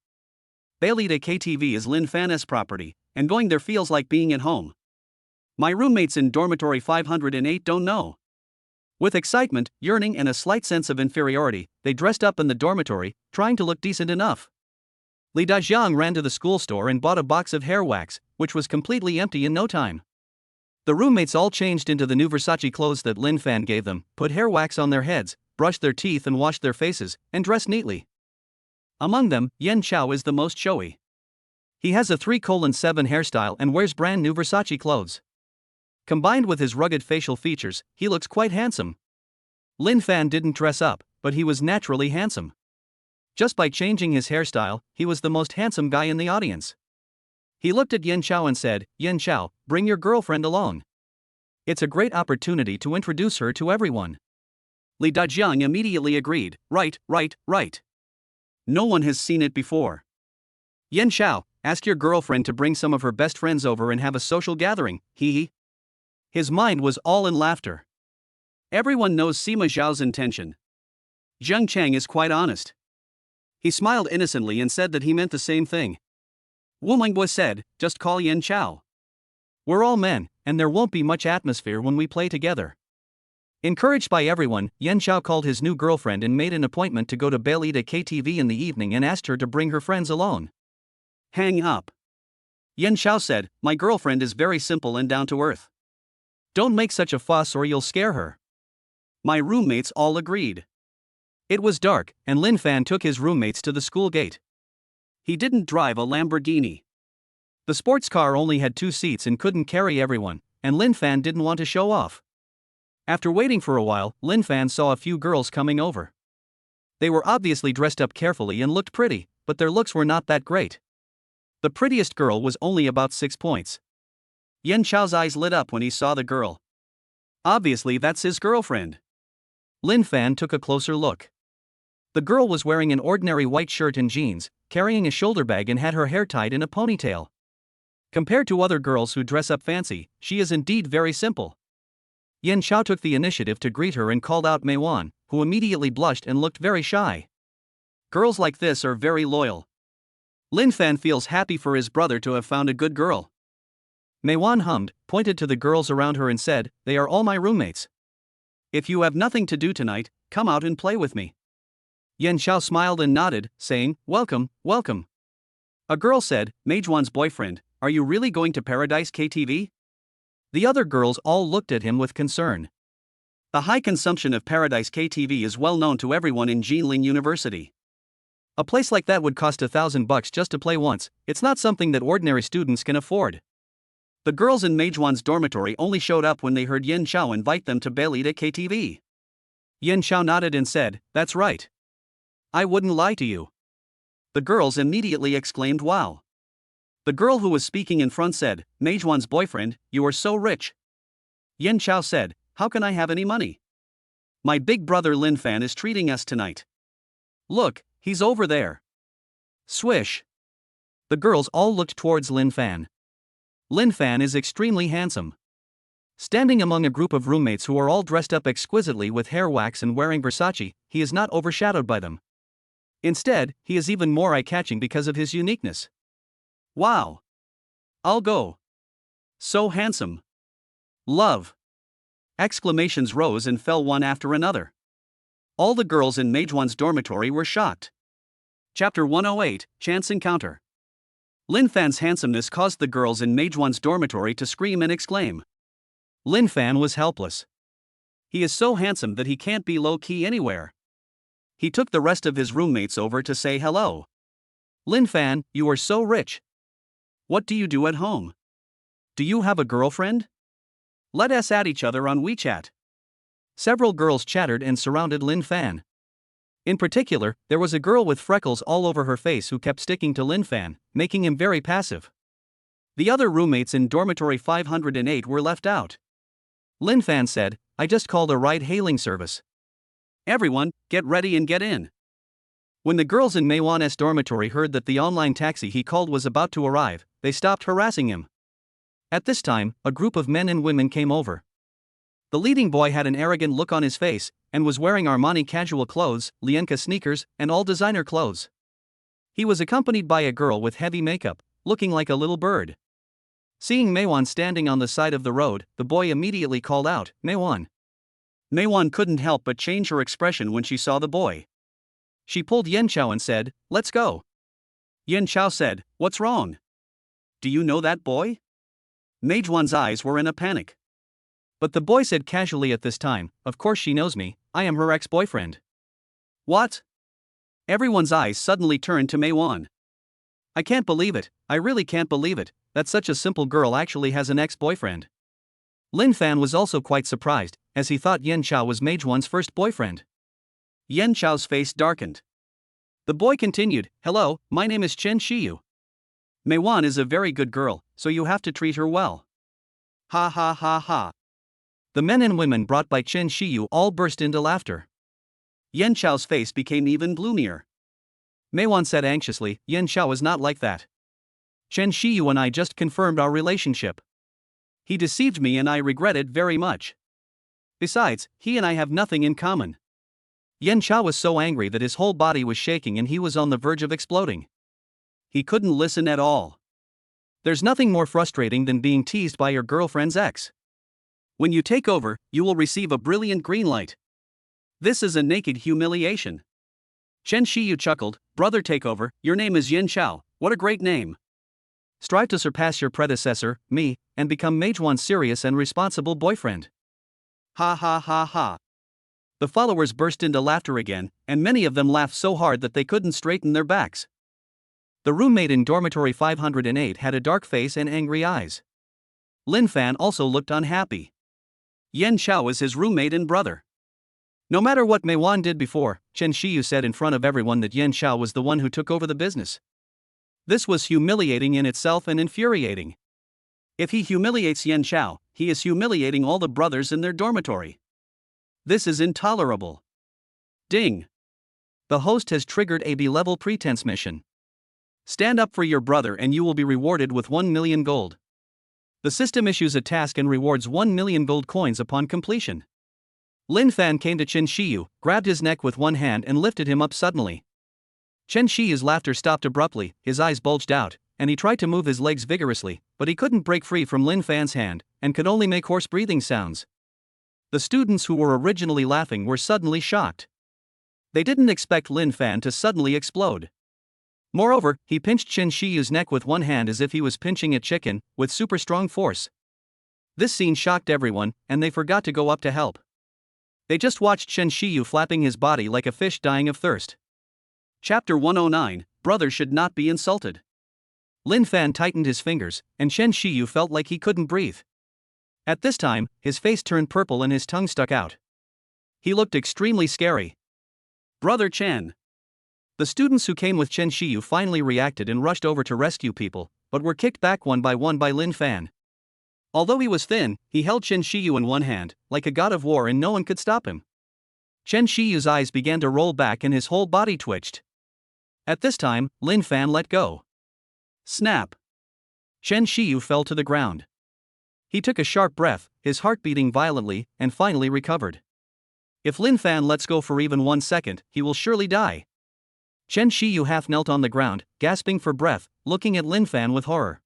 Beilita KTV is Lin Fan's property, and going there feels like being at home. My roommates in dormitory 508 don't know. With excitement, yearning, and a slight sense of inferiority, they dressed up in the dormitory, trying to look decent enough. Li Dajiang ran to the school store and bought a box of hair wax, which was completely empty in no time. The roommates all changed into the new Versace clothes that Lin Fan gave them, put hair wax on their heads, brushed their teeth and washed their faces, and dressed neatly. Among them, Yen Xiao is the most showy. He has a 3:7 hairstyle and wears brand new Versace clothes. Combined with his rugged facial features, he looks quite handsome. Lin Fan didn't dress up, but he was naturally handsome. Just by changing his hairstyle, he was the most handsome guy in the audience. He looked at Yen Xiao and said, "Yen Xiao, bring your girlfriend along. It's a great opportunity to introduce her to everyone." Li Dajiang immediately agreed, right. No one has seen it before. "Yen Xiao, ask your girlfriend to bring some of her best friends over and have a social gathering, hee." His mind was all in laughter. Everyone knows Sima Zhao's intention. Zheng Cheng is quite honest. He smiled innocently and said that he meant the same thing. Wu Mengbo said, "Just call Yen Xiao. We're all men, and there won't be much atmosphere when we play together." Encouraged by everyone, Yen Xiao called his new girlfriend and made an appointment to go to Beilita KTV in the evening and asked her to bring her friends alone. Hang up. Yen Xiao said, "My girlfriend is very simple and down to earth. Don't make such a fuss or you'll scare her." My roommates all agreed. It was dark, and Lin Fan took his roommates to the school gate. He didn't drive a Lamborghini. The sports car only had 2 seats and couldn't carry everyone, and Lin Fan didn't want to show off. After waiting for a while, Lin Fan saw a few girls coming over. They were obviously dressed up carefully and looked pretty, but their looks were not that great. The prettiest girl was only about 6 points. Yen Xiao's eyes lit up when he saw the girl. Obviously that's his girlfriend. Lin Fan took a closer look. The girl was wearing an ordinary white shirt and jeans, carrying a shoulder bag and had her hair tied in a ponytail. Compared to other girls who dress up fancy, she is indeed very simple. Yen Xiao took the initiative to greet her and called out Mei Wan, who immediately blushed and looked very shy. Girls like this are very loyal. Lin Fan feels happy for his brother to have found a good girl. Mei Wan hummed, pointed to the girls around her and said, "They are all my roommates. If you have nothing to do tonight, come out and play with me." Yen Xiao smiled and nodded, saying, "Welcome, welcome." A girl said, "Meijuan's boyfriend, are you really going to Paradise KTV?" The other girls all looked at him with concern. The high consumption of Paradise KTV is well known to everyone in Jilin University. A place like that would cost $1,000 just to play once. It's not something that ordinary students can afford. The girls in Meijuan's dormitory only showed up when they heard Yen Xiao invite them to Beilita KTV. Yen Xiao nodded and said, "That's right. I wouldn't lie to you." The girls immediately exclaimed, "Wow." The girl who was speaking in front said, "Meijuan's boyfriend, you are so rich." Yen Xiao said, "How can I have any money? My big brother Lin Fan is treating us tonight. Look, he's over there." Swish. The girls all looked towards Lin Fan. Lin Fan is extremely handsome. Standing among a group of roommates who are all dressed up exquisitely with hair wax and wearing Versace, he is not overshadowed by them. Instead, he is even more eye-catching because of his uniqueness. Wow. I'll go. So handsome. Love. Exclamations rose and fell one after another. All the girls in Majuan's dormitory were shocked. Chapter 108, Chance Encounter. Lin Fan's handsomeness caused the girls in Majuan's dormitory to scream and exclaim. Lin Fan was helpless. He is so handsome that he can't be low-key anywhere. He took the rest of his roommates over to say hello. Lin Fan, you are so rich. What do you do at home? Do you have a girlfriend? Let us add each other on WeChat. Several girls chattered and surrounded Lin Fan. In particular, there was a girl with freckles all over her face who kept sticking to Lin Fan, making him very passive. The other roommates in dormitory 508 were left out. Lin Fan said, I just called a ride-hailing service. Everyone, get ready and get in. When the girls in Meiwan's dormitory heard that the online taxi he called was about to arrive, they stopped harassing him. At this time, a group of men and women came over. The leading boy had an arrogant look on his face, and was wearing Armani casual clothes, Lienka sneakers, and all designer clothes. He was accompanied by a girl with heavy makeup, looking like a little bird. Seeing Meiwan standing on the side of the road, the boy immediately called out, Meiwan. Meiwan couldn't help but change her expression when she saw the boy. She pulled Yen Chao and said, let's go. Yen Chao said, what's wrong? Do you know that boy? Meijuan's eyes were in a panic. But the boy said casually at this time, of course she knows me, I am her ex-boyfriend. What? Everyone's eyes suddenly turned to Meiwan. I can't believe it, I really can't believe it, that such a simple girl actually has an ex-boyfriend. Lin Fan was also quite surprised, as he thought Yen Chao was Meijuan's first boyfriend. Yen Chao's face darkened. The boy continued, hello, my name is Chen Shiyu. Meiwan is a very good girl, so you have to treat her well. Ha ha ha ha. The men and women brought by Chen Shiyu all burst into laughter. Yen Chao's face became even gloomier. Meiwan said anxiously, Yen Chao is not like that. Chen Shiyu and I just confirmed our relationship. He deceived me and I regret it very much. Besides, he and I have nothing in common. Yen Chao was so angry that his whole body was shaking and he was on the verge of exploding. He couldn't listen at all. There's nothing more frustrating than being teased by your girlfriend's ex. When you take over, you will receive a brilliant green light. This is a naked humiliation. Chen Shiyu chuckled, brother takeover, your name is Yen Chao, what a great name. Strive to surpass your predecessor, me, and become Meijuan's serious and responsible boyfriend. Ha ha ha ha. The followers burst into laughter again, and many of them laughed so hard that they couldn't straighten their backs. The roommate in dormitory 508 had a dark face and angry eyes. Lin Fan also looked unhappy. Yen Chao is his roommate and brother. No matter what Meiwan did before, Chen Shiyu said in front of everyone that Yen Chao was the one who took over the business. This was humiliating in itself and infuriating. If he humiliates Yen Chao, he is humiliating all the brothers in their dormitory. This is intolerable. Ding. The host has triggered a B-level pretense mission. Stand up for your brother and you will be rewarded with 1 million gold. The system issues a task and rewards 1 million gold coins upon completion. Lin Fan came to Chen Shiyu, grabbed his neck with one hand and lifted him up suddenly. Chen Shiyu's laughter stopped abruptly, his eyes bulged out, and he tried to move his legs vigorously, but he couldn't break free from Lin Fan's hand, and could only make hoarse breathing sounds. The students who were originally laughing were suddenly shocked. They didn't expect Lin Fan to suddenly explode. Moreover, he pinched Chen Shiyu's neck with one hand as if he was pinching a chicken, with super strong force. This scene shocked everyone, and they forgot to go up to help. They just watched Chen Shiyu flapping his body like a fish dying of thirst. Chapter 109, Brother Should Not Be Insulted. Lin Fan tightened his fingers, and Chen Shiyu felt like he couldn't breathe. At this time, his face turned purple and his tongue stuck out. He looked extremely scary. Brother Chen. The students who came with Chen Shiyu finally reacted and rushed over to rescue people, but were kicked back one by Lin Fan. Although he was thin, he held Chen Shiyu in one hand, like a god of war, and no one could stop him. Chen Shiyu's eyes began to roll back and his whole body twitched. At this time, Lin Fan let go. Snap. Chen Shiyu fell to the ground. He took a sharp breath, his heart beating violently, and finally recovered. If Lin Fan lets go for even 1 second, he will surely die. Chen Shiyu half knelt on the ground, gasping for breath, looking at Lin Fan with horror.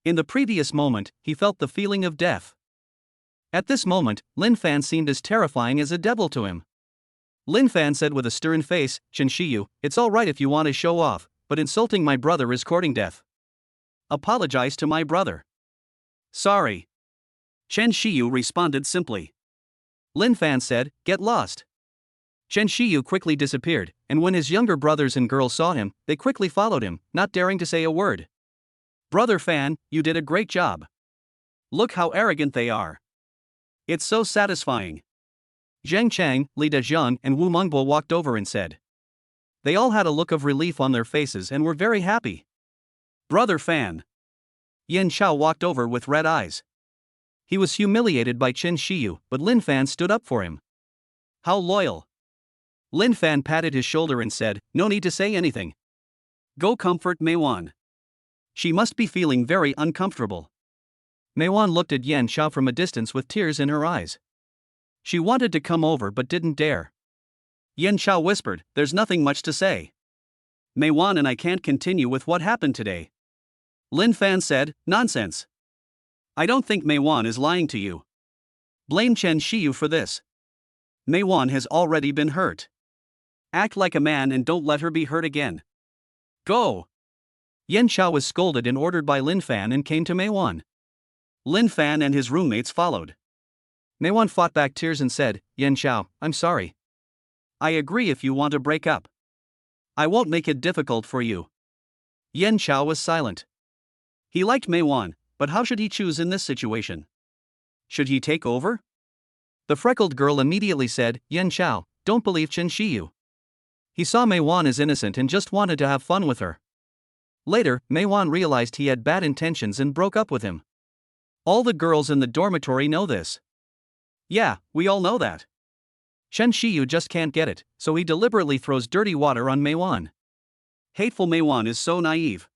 In the previous moment, he felt the feeling of death. At this moment, Lin Fan seemed as terrifying as a devil to him. Lin Fan said with a stern face, Chen Shiyu, it's alright if you want to show off, but insulting my brother is courting death. Apologize to my brother. Sorry. Chen Shiyu responded simply. Lin Fan said, get lost. Chen Shiyu quickly disappeared, and when his younger brothers and girls saw him, they quickly followed him, not daring to say a word. Brother Fan, you did a great job. Look how arrogant they are. It's so satisfying. Zheng Chang, Li Dezheng, and Wu Mengbo walked over and said. They all had a look of relief on their faces and were very happy. Brother Fan. Yan Chao walked over with red eyes. He was humiliated by Chen Shiyu, but Lin Fan stood up for him. How loyal. Lin Fan patted his shoulder and said, no need to say anything. Go comfort Mei Wan. She must be feeling very uncomfortable. Mei Wan looked at Yan Chao from a distance with tears in her eyes. She wanted to come over but didn't dare. Yan Chao whispered, there's nothing much to say. Mei Wan and I can't continue with what happened today. Lin Fan said, nonsense. I don't think Mei Wan is lying to you. Blame Chen Shiyu for this. Mei Wan has already been hurt. Act like a man and don't let her be hurt again. Go! Yan Chao was scolded and ordered by Lin Fan and came to Mei Wan. Lin Fan and his roommates followed. Mei Wan fought back tears and said, Yan Chao, I'm sorry. I agree if you want to break up. I won't make it difficult for you. Yan Chao was silent. He liked Mei Wan, but how should he choose in this situation? Should he take over? The freckled girl immediately said, Yan Chao, don't believe Chen Shiyu. He saw Mei Wan as innocent and just wanted to have fun with her. Later, Mei Wan realized he had bad intentions and broke up with him. All the girls in the dormitory know this. Yeah, we all know that. Chen Shiyu just can't get it, so he deliberately throws dirty water on Mei Wan. Hateful Mei Wan is so naive.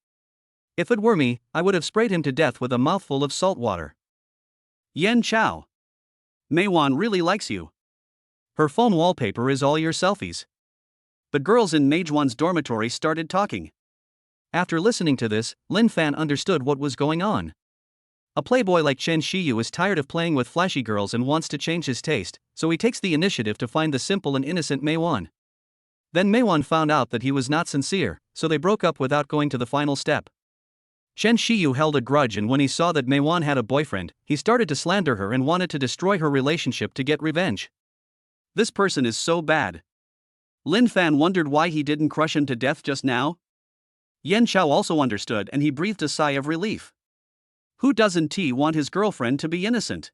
If it were me, I would have sprayed him to death with a mouthful of salt water. Yan Chao. Mei Wan really likes you. Her phone wallpaper is all your selfies. The girls in Mei Wan's dormitory started talking. After listening to this, Lin Fan understood what was going on. A playboy like Chen Shiyu is tired of playing with flashy girls and wants to change his taste, so he takes the initiative to find the simple and innocent Mei Wan. Then Mei Wan found out that he was not sincere, so they broke up without going to the final step. Chen Shiyu held a grudge, and when he saw that Mei Wan had a boyfriend, he started to slander her and wanted to destroy her relationship to get revenge. This person is so bad. Lin Fan wondered why he didn't crush him to death just now. Yan Chao also understood and he breathed a sigh of relief. Who doesn't want his girlfriend to be innocent?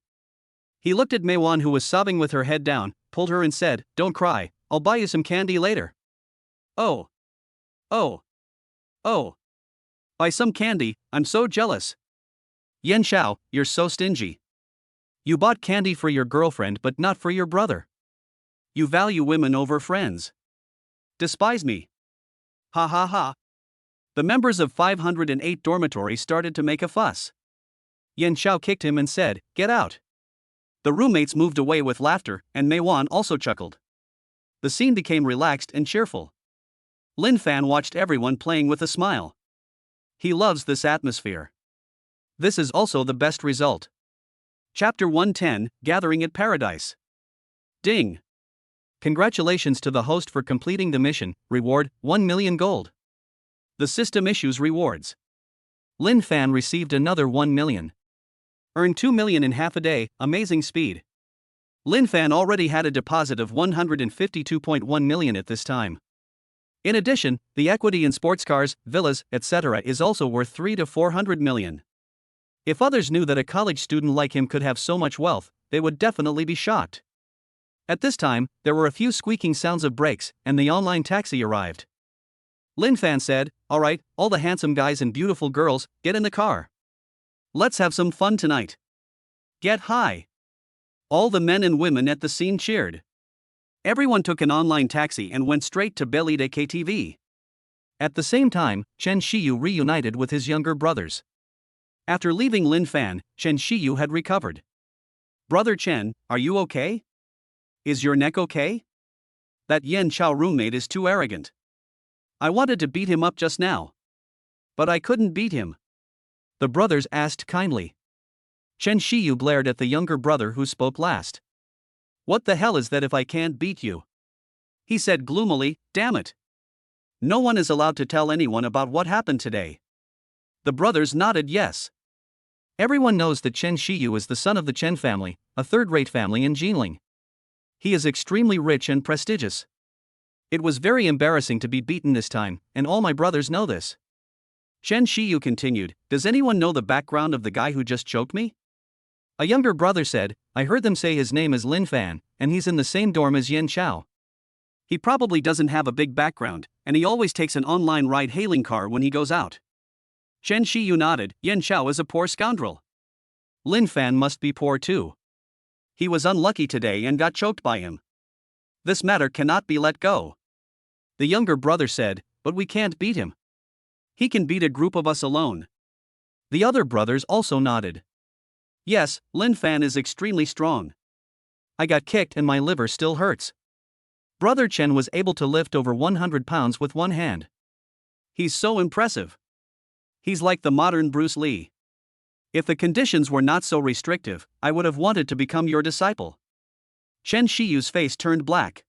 He looked at Mei Wan, who was sobbing with her head down, pulled her and said, don't cry, I'll buy you some candy later. Oh. Oh. Oh. Buy some candy, I'm so jealous. Yan Chao, you're so stingy. You bought candy for your girlfriend but not for your brother. You value women over friends. Despise me. Ha ha ha. The members of 508 dormitory started to make a fuss. Yan Chao kicked him and said, get out. The roommates moved away with laughter, and Mei Wan also chuckled. The scene became relaxed and cheerful. Lin Fan watched everyone playing with a smile. He loves this atmosphere. This is also the best result. Chapter 110, Gathering at Paradise. Ding! Congratulations to the host for completing the mission. Reward, 1 million gold. The system issues rewards. Lin Fan received another 1 million. Earn 2 million in half a day, amazing speed. Lin Fan already had a deposit of 152.1 million at this time. In addition, the equity in sports cars, villas, etc. is also worth 3 to 400 million. If others knew that a college student like him could have so much wealth, they would definitely be shocked. At this time, there were a few squeaking sounds of brakes, and the online taxi arrived. Lin Fan said, alright, all the handsome guys and beautiful girls, get in the car. Let's have some fun tonight. Get high. All the men and women at the scene cheered. Everyone took an online taxi and went straight to Belide KTV. At the same time, Chen Shiyu reunited with his younger brothers. After leaving Lin Fan, Chen Shiyu had recovered. Brother Chen, are you okay? Is your neck okay? That Yan Chao roommate is too arrogant. I wanted to beat him up just now. But I couldn't beat him. The brothers asked kindly. Chen Shiyu glared at the younger brother who spoke last. What the hell is that if I can't beat you? He said gloomily, damn it. No one is allowed to tell anyone about what happened today. The brothers nodded yes. Everyone knows that Chen Shiyu is the son of the Chen family, a third-rate family in Jinling. He is extremely rich and prestigious. It was very embarrassing to be beaten this time, and all my brothers know this. Chen Shiyu continued, does anyone know the background of the guy who just choked me? A younger brother said, I heard them say his name is Lin Fan, and he's in the same dorm as Yen Chao. He probably doesn't have a big background, and he always takes an online ride-hailing car when he goes out. Chen Shiyu nodded, Yen Chao is a poor scoundrel. Lin Fan must be poor too. He was unlucky today and got choked by him. This matter cannot be let go. The younger brother said, but we can't beat him. He can beat a group of us alone. The other brothers also nodded. Yes, Lin Fan is extremely strong. I got kicked and my liver still hurts. Brother Chen was able to lift over 100 pounds with one hand. He's so impressive. He's like the modern Bruce Lee. If the conditions were not so restrictive, I would have wanted to become your disciple. Chen Shiyu's face turned black.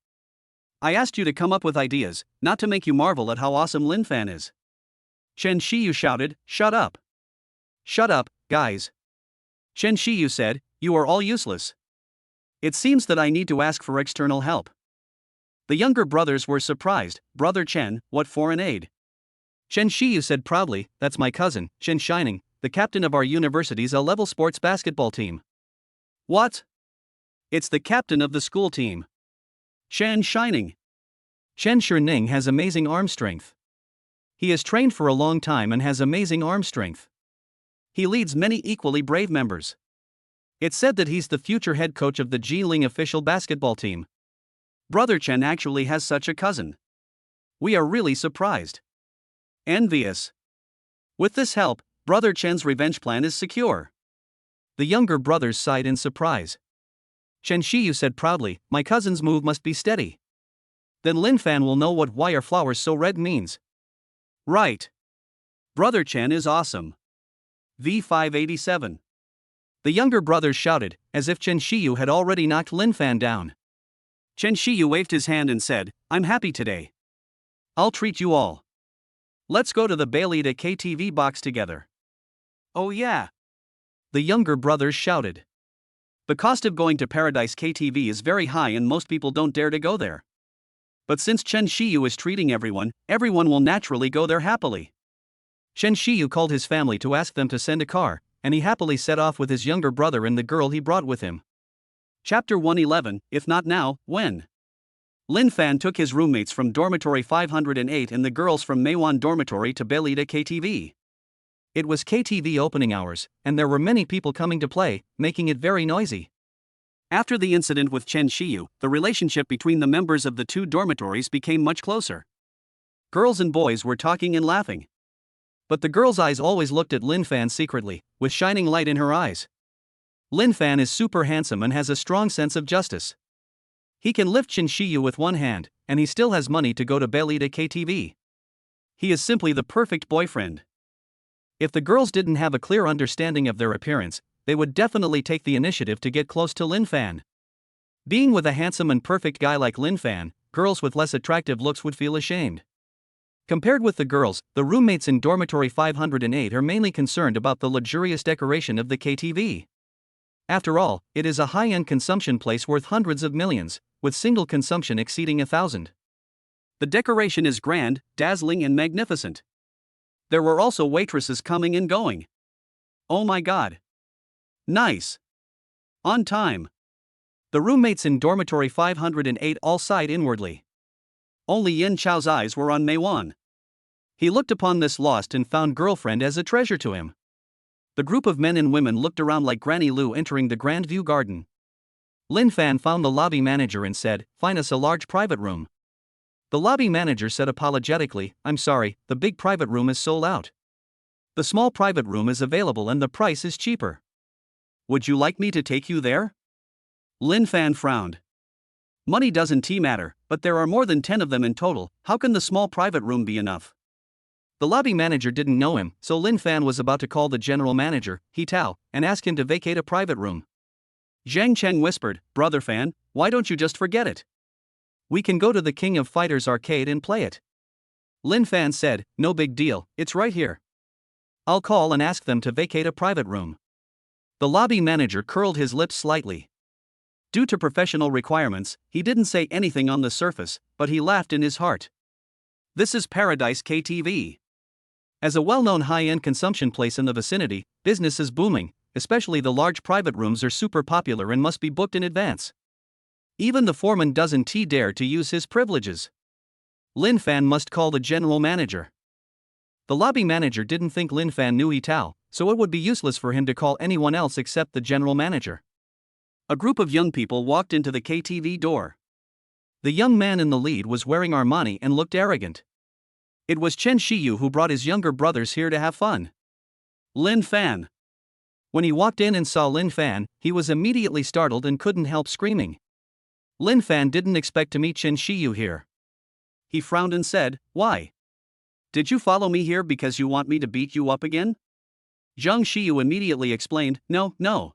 I asked you to come up with ideas, not to make you marvel at how awesome Lin Fan is. Chen Shiyu shouted, shut up. Shut up, guys. Chen Shiyu said, you are all useless. It seems that I need to ask for external help. The younger brothers were surprised. Brother Chen, what foreign aid? Chen Shiyu said proudly, that's my cousin, Chen Shining, the captain of our university's A-level sports basketball team. What? It's the captain of the school team. Chen Shining. Chen Shining has amazing arm strength. He has trained for a long time and has amazing arm strength. He leads many equally brave members. It's said that he's the future head coach of the Jiling official basketball team. Brother Chen actually has such a cousin. We are really surprised. Envious. With this help, Brother Chen's revenge plan is secure. The younger brothers sighed in surprise. Chen Shiyu said proudly, my cousin's move must be steady. Then Lin Fan will know what why are flowers so red means. Right. Brother Chen is awesome. V587. The younger brothers shouted, as if Chen Shiyu had already knocked Lin Fan down. Chen Shiyu waved his hand and said, I'm happy today. I'll treat you all. Let's go to the Bailita KTV box together. Oh yeah. The younger brothers shouted. The cost of going to Paradise KTV is very high and most people don't dare to go there. But since Chen Shiyu is treating everyone will naturally go there happily. Chen Shiyu called his family to ask them to send a car, and he happily set off with his younger brother and the girl he brought with him. Chapter 111, if not now, when? Lin Fan took his roommates from dormitory 508 and the girls from Meiwan dormitory to Bailita KTV. It was KTV opening hours, and there were many people coming to play, making it very noisy. After the incident with Chen Shiyu, the relationship between the members of the two dormitories became much closer. Girls and boys were talking and laughing. But the girl's eyes always looked at Lin Fan secretly, with shining light in her eyes. Lin Fan is super handsome and has a strong sense of justice. He can lift Chen Shiyu with one hand, and he still has money to go to Bailita KTV. He is simply the perfect boyfriend. If the girls didn't have a clear understanding of their appearance, they would definitely take the initiative to get close to Lin Fan. Being with a handsome and perfect guy like Lin Fan, girls with less attractive looks would feel ashamed. Compared with the girls, the roommates in dormitory 508 are mainly concerned about the luxurious decoration of the KTV. After all, it is a high-end consumption place worth hundreds of millions, with single consumption exceeding 1,000. The decoration is grand, dazzling and magnificent. There were also waitresses coming and going. Oh my god. Nice. On time. The roommates in dormitory 508 all sighed inwardly. Only Yen Chao's eyes were on Meiwan. He looked upon this lost and found girlfriend as a treasure to him. The group of men and women looked around like Granny Lu entering the Grand View Garden. Lin Fan found the lobby manager and said, find us a large private room. The lobby manager said apologetically, I'm sorry, the big private room is sold out. The small private room is available and the price is cheaper. Would you like me to take you there? Lin Fan frowned. Money doesn't matter, but there are more than 10 of them in total. How can the small private room be enough? The lobby manager didn't know him, so Lin Fan was about to call the general manager, He Tao, and ask him to vacate a private room. Zhang Cheng whispered, "Brother Fan, why don't you just forget it? We can go to the King of Fighters arcade and play it." Lin Fan said, "No big deal, it's right here. I'll call and ask them to vacate a private room." The lobby manager curled his lips slightly. Due to professional requirements, he didn't say anything on the surface, but he laughed in his heart. This is Paradise KTV. As a well-known high-end consumption place in the vicinity, business is booming, especially the large private rooms are super popular and must be booked in advance. Even the foreman doesn't dare to use his privileges. Lin Fan must call the general manager. The lobby manager didn't think Lin Fan knew He Tao, so it would be useless for him to call anyone else except the general manager. A group of young people walked into the KTV door. The young man in the lead was wearing Armani and looked arrogant. It was Chen Shiyu who brought his younger brothers here to have fun. Lin Fan. When he walked in and saw Lin Fan, he was immediately startled and couldn't help screaming. Lin Fan didn't expect to meet Chen Shiyu here. He frowned and said, "Why? Did you follow me here because you want me to beat you up again?" Zhang Shiyu immediately explained, No.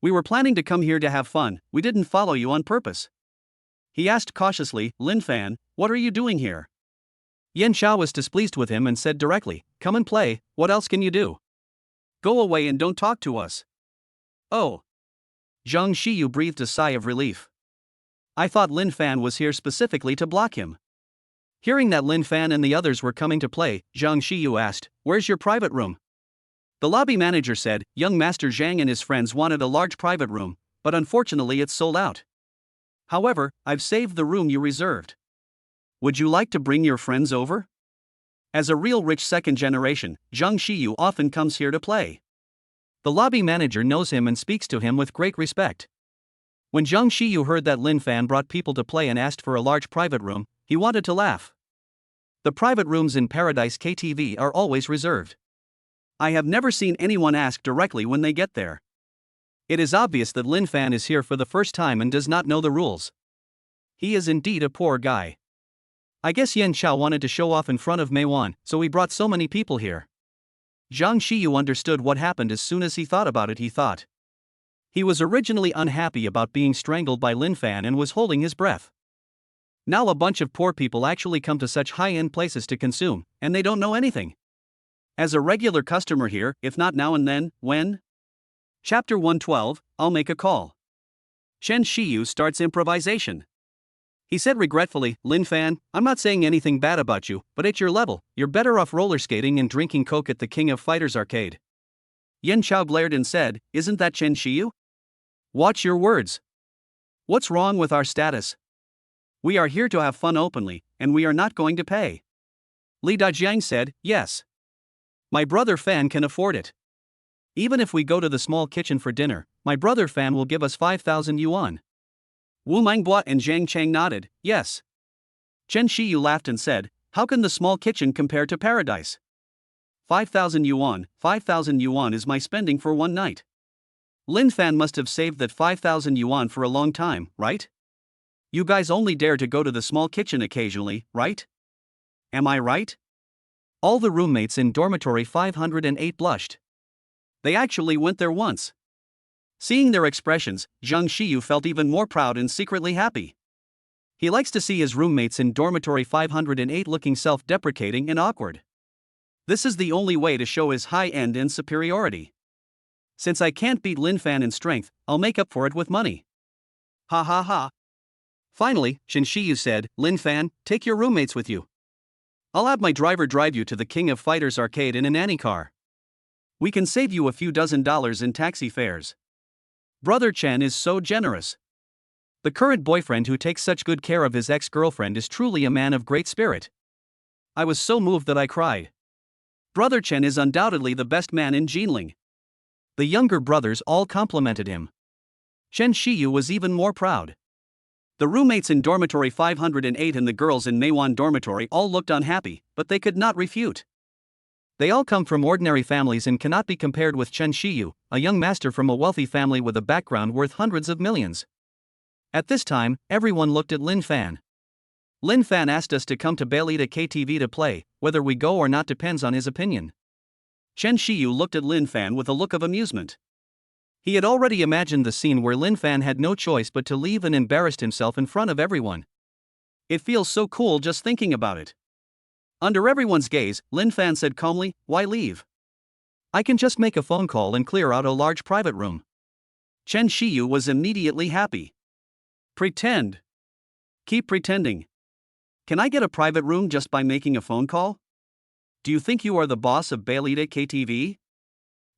We were planning to come here to have fun, we didn't follow you on purpose." He asked cautiously, "Lin Fan, what are you doing here?" Yan Xiao was displeased with him and said directly, "Come and play, what else can you do? Go away and don't talk to us." "Oh." Zhang Shiyu breathed a sigh of relief. "I thought Lin Fan was here specifically to block him." Hearing that Lin Fan and the others were coming to play, Zhang Shiyu asked, "Where's your private room?" The lobby manager said, "Young Master Zhang and his friends wanted a large private room, but unfortunately it's sold out. However, I've saved the room you reserved. Would you like to bring your friends over?" As a real rich second generation, Zhang Shiyu often comes here to play. The lobby manager knows him and speaks to him with great respect. When Zhang Shiyu heard that Lin Fan brought people to play and asked for a large private room, he wanted to laugh. The private rooms in Paradise KTV are always reserved. I have never seen anyone ask directly when they get there. It is obvious that Lin Fan is here for the first time and does not know the rules. He is indeed a poor guy. I guess Yan Xiao wanted to show off in front of Mei Wan, so he brought so many people here. Zhang Shiyu understood what happened as soon as he thought about it. He was originally unhappy about being strangled by Lin Fan and was holding his breath. Now a bunch of poor people actually come to such high-end places to consume, and they don't know anything. As a regular customer here, if not now and then, when? Chapter 112, I'll make a call. Chen Shiyu starts improvisation. He said regretfully, "Lin Fan, I'm not saying anything bad about you, but at your level, you're better off roller skating and drinking Coke at the King of Fighters arcade." Yan Xiao glared and said, "Isn't that Chen Shiyu? Watch your words. What's wrong with our status? We are here to have fun openly, and we are not going to pay." Li Dajiang said, "Yes. My brother Fan can afford it. Even if we go to the small kitchen for dinner, my brother Fan will give us 5,000 yuan. Wu Mangbua and Zhang Chang nodded, "Yes." Chen Shiyu laughed and said, "How can the small kitchen compare to Paradise? 5,000 yuan is my spending for one night. Lin Fan must have saved that 5,000 yuan for a long time, right? You guys only dare to go to the small kitchen occasionally, right? Am I right?" All the roommates in dormitory 508 blushed. They actually went there once. Seeing their expressions, Zhang Shiyu felt even more proud and secretly happy. He likes to see his roommates in dormitory 508 looking self-deprecating and awkward. This is the only way to show his high-end and superiority. Since I can't beat Lin Fan in strength, I'll make up for it with money. Ha ha ha. Finally, Chen Shiyu said, "Lin Fan, take your roommates with you. I'll have my driver drive you to the King of Fighters arcade in a nanny car. We can save you a few $dozen in taxi fares. Brother Chen is so generous. The current boyfriend who takes such good care of his ex-girlfriend is truly a man of great spirit." I was so moved that I cried. Brother Chen is undoubtedly the best man in Jinling. The younger brothers all complimented him. Chen Shiyu was even more proud. The roommates in dormitory 508 and the girls in Meiwan dormitory all looked unhappy, but they could not refute. They all come from ordinary families and cannot be compared with Chen Shiyu, a young master from a wealthy family with a background worth hundreds of millions. At this time, everyone looked at Lin Fan. Lin Fan asked us to come to Bailita KTV to play, whether we go or not depends on his opinion. Chen Shiyu looked at Lin Fan with a look of amusement. He had already imagined the scene where Lin Fan had no choice but to leave and embarrassed himself in front of everyone. It feels so cool just thinking about it. Under everyone's gaze, Lin Fan said calmly, "Why leave? I can just make a phone call and clear out a large private room." Chen Shiyu was immediately happy. Pretend. Keep pretending. Can I get a private room just by making a phone call? Do you think you are the boss of Bailita KTV?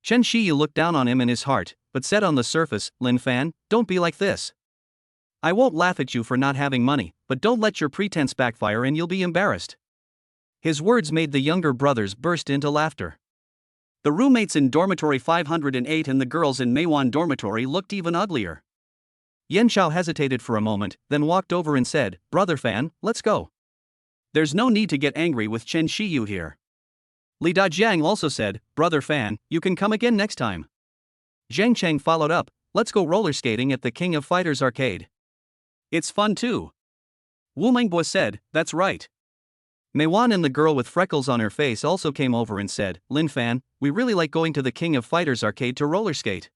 Chen Shiyu looked down on him in his heart, but said on the surface, "Lin Fan, don't be like this. I won't laugh at you for not having money, but don't let your pretense backfire and you'll be embarrassed." His words made the younger brothers burst into laughter. The roommates in dormitory 508 and the girls in Meiwan dormitory looked even uglier. Yan Chao hesitated for a moment, then walked over and said, "Brother Fan, let's go. There's no need to get angry with Chen Shiyu here." Li Dajiang also said, "Brother Fan, you can come again next time." Zhang Cheng followed up, "Let's go roller skating at the King of Fighters arcade. It's fun too." Wu Mengbo said, "That's right." Meiwan and the girl with freckles on her face also came over and said, "Lin Fan, we really like going to the King of Fighters arcade to roller skate.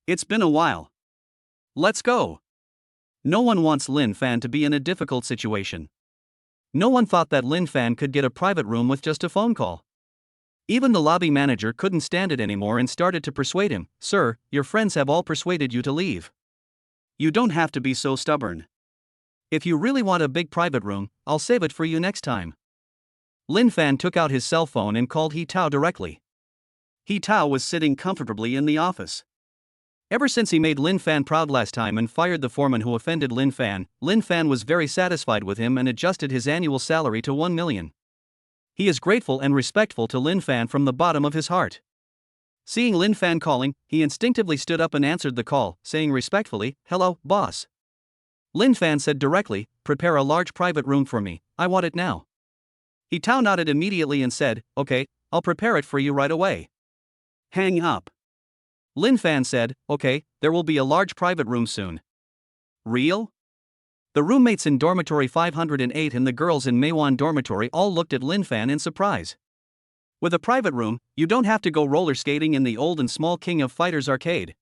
It's been a while. Let's go." No one wants Lin Fan to be in a difficult situation. No one thought that Lin Fan could get a private room with just a phone call. Even the lobby manager couldn't stand it anymore and started to persuade him, "Sir, your friends have all persuaded you to leave. You don't have to be so stubborn. If you really want a big private room, I'll save it for you next time." Lin Fan took out his cell phone and called He Tao directly. He Tao was sitting comfortably in the office. Ever since he made Lin Fan proud last time and fired the foreman who offended Lin Fan was very satisfied with him and adjusted his annual salary to 1 million. He is grateful and respectful to Lin Fan from the bottom of his heart. Seeing Lin Fan calling, he instinctively stood up and answered the call, saying respectfully, "Hello, boss." Lin Fan said directly, "Prepare a large private room for me, I want it now." He Tao nodded immediately and said, "Okay, I'll prepare it for you right away." Hang up. Lin Fan said, "Okay, there will be a large private room soon." Real? The roommates in dormitory 508 and the girls in Meiwan dormitory all looked at Lin Fan in surprise. With a private room, you don't have to go roller skating in the old and small King of Fighters arcade.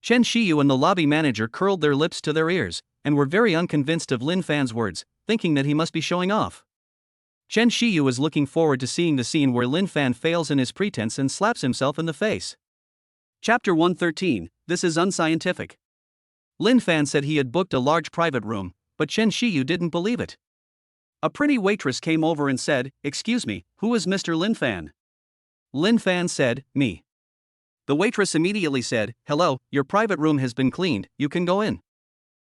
Chen Shiyu and the lobby manager curled their lips to their ears, and were very unconvinced of Lin Fan's words, thinking that he must be showing off. Chen Shiyu was looking forward to seeing the scene where Lin Fan fails in his pretense and slaps himself in the face. Chapter 113, This is Unscientific. Lin Fan said he had booked a large private room, but Chen Shiyu didn't believe it. A pretty waitress came over and said, "Excuse me, who is Mr. Lin Fan?" Lin Fan said, "Me." The waitress immediately said, "Hello, your private room has been cleaned, you can go in."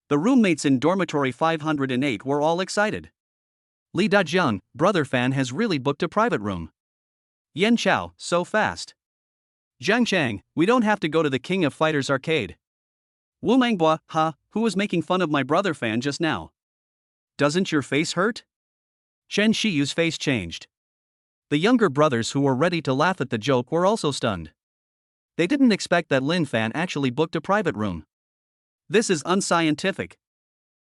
The roommates in dormitory 508 were all excited. Li Dajiang, "Brother Fan has really booked a private room." Yan Chao, "So fast." Zhang Chang, "We don't have to go to the King of Fighters arcade." Wu Mangbua, who was making fun of my brother Fan just now? Doesn't your face hurt? Chen Shiyu's face changed. The younger brothers who were ready to laugh at the joke were also stunned. They didn't expect that Lin Fan actually booked a private room. This is unscientific.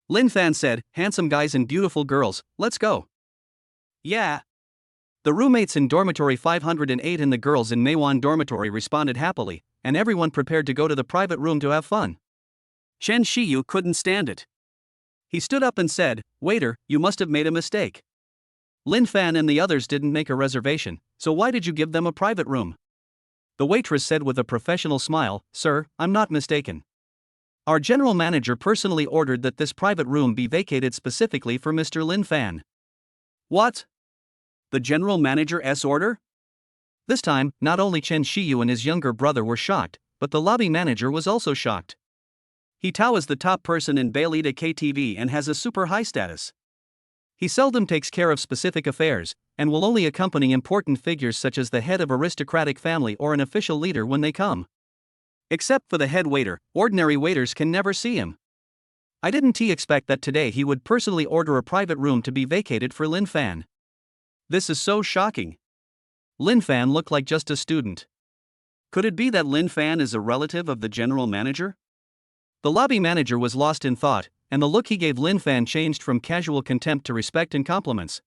Lin Fan said, "Handsome guys and beautiful girls, let's go." Yeah. The roommates in dormitory 508 and the girls in Meiwan dormitory responded happily, and everyone prepared to go to the private room to have fun. Chen Shiyu couldn't stand it. He stood up and said, "Waiter, you must have made a mistake. Lin Fan and the others didn't make a reservation, so why did you give them a private room?" The waitress said with a professional smile, "Sir, I'm not mistaken. Our general manager personally ordered that this private room be vacated specifically for Mr. Lin Fan." What? The general manager's order? This time, not only Chen Shiyu and his younger brother were shocked, but the lobby manager was also shocked. He Tao is the top person in Bailita KTV and has a super high status. He seldom takes care of specific affairs, and will only accompany important figures such as the head of aristocratic family or an official leader when they come. Except for the head waiter, ordinary waiters can never see him. I didn't expect that today he would personally order a private room to be vacated for Lin Fan. This is so shocking. Lin Fan looked like just a student. Could it be that Lin Fan is a relative of the general manager? The lobby manager was lost in thought, and the look he gave Lin Fan changed from casual contempt to respect and compliments.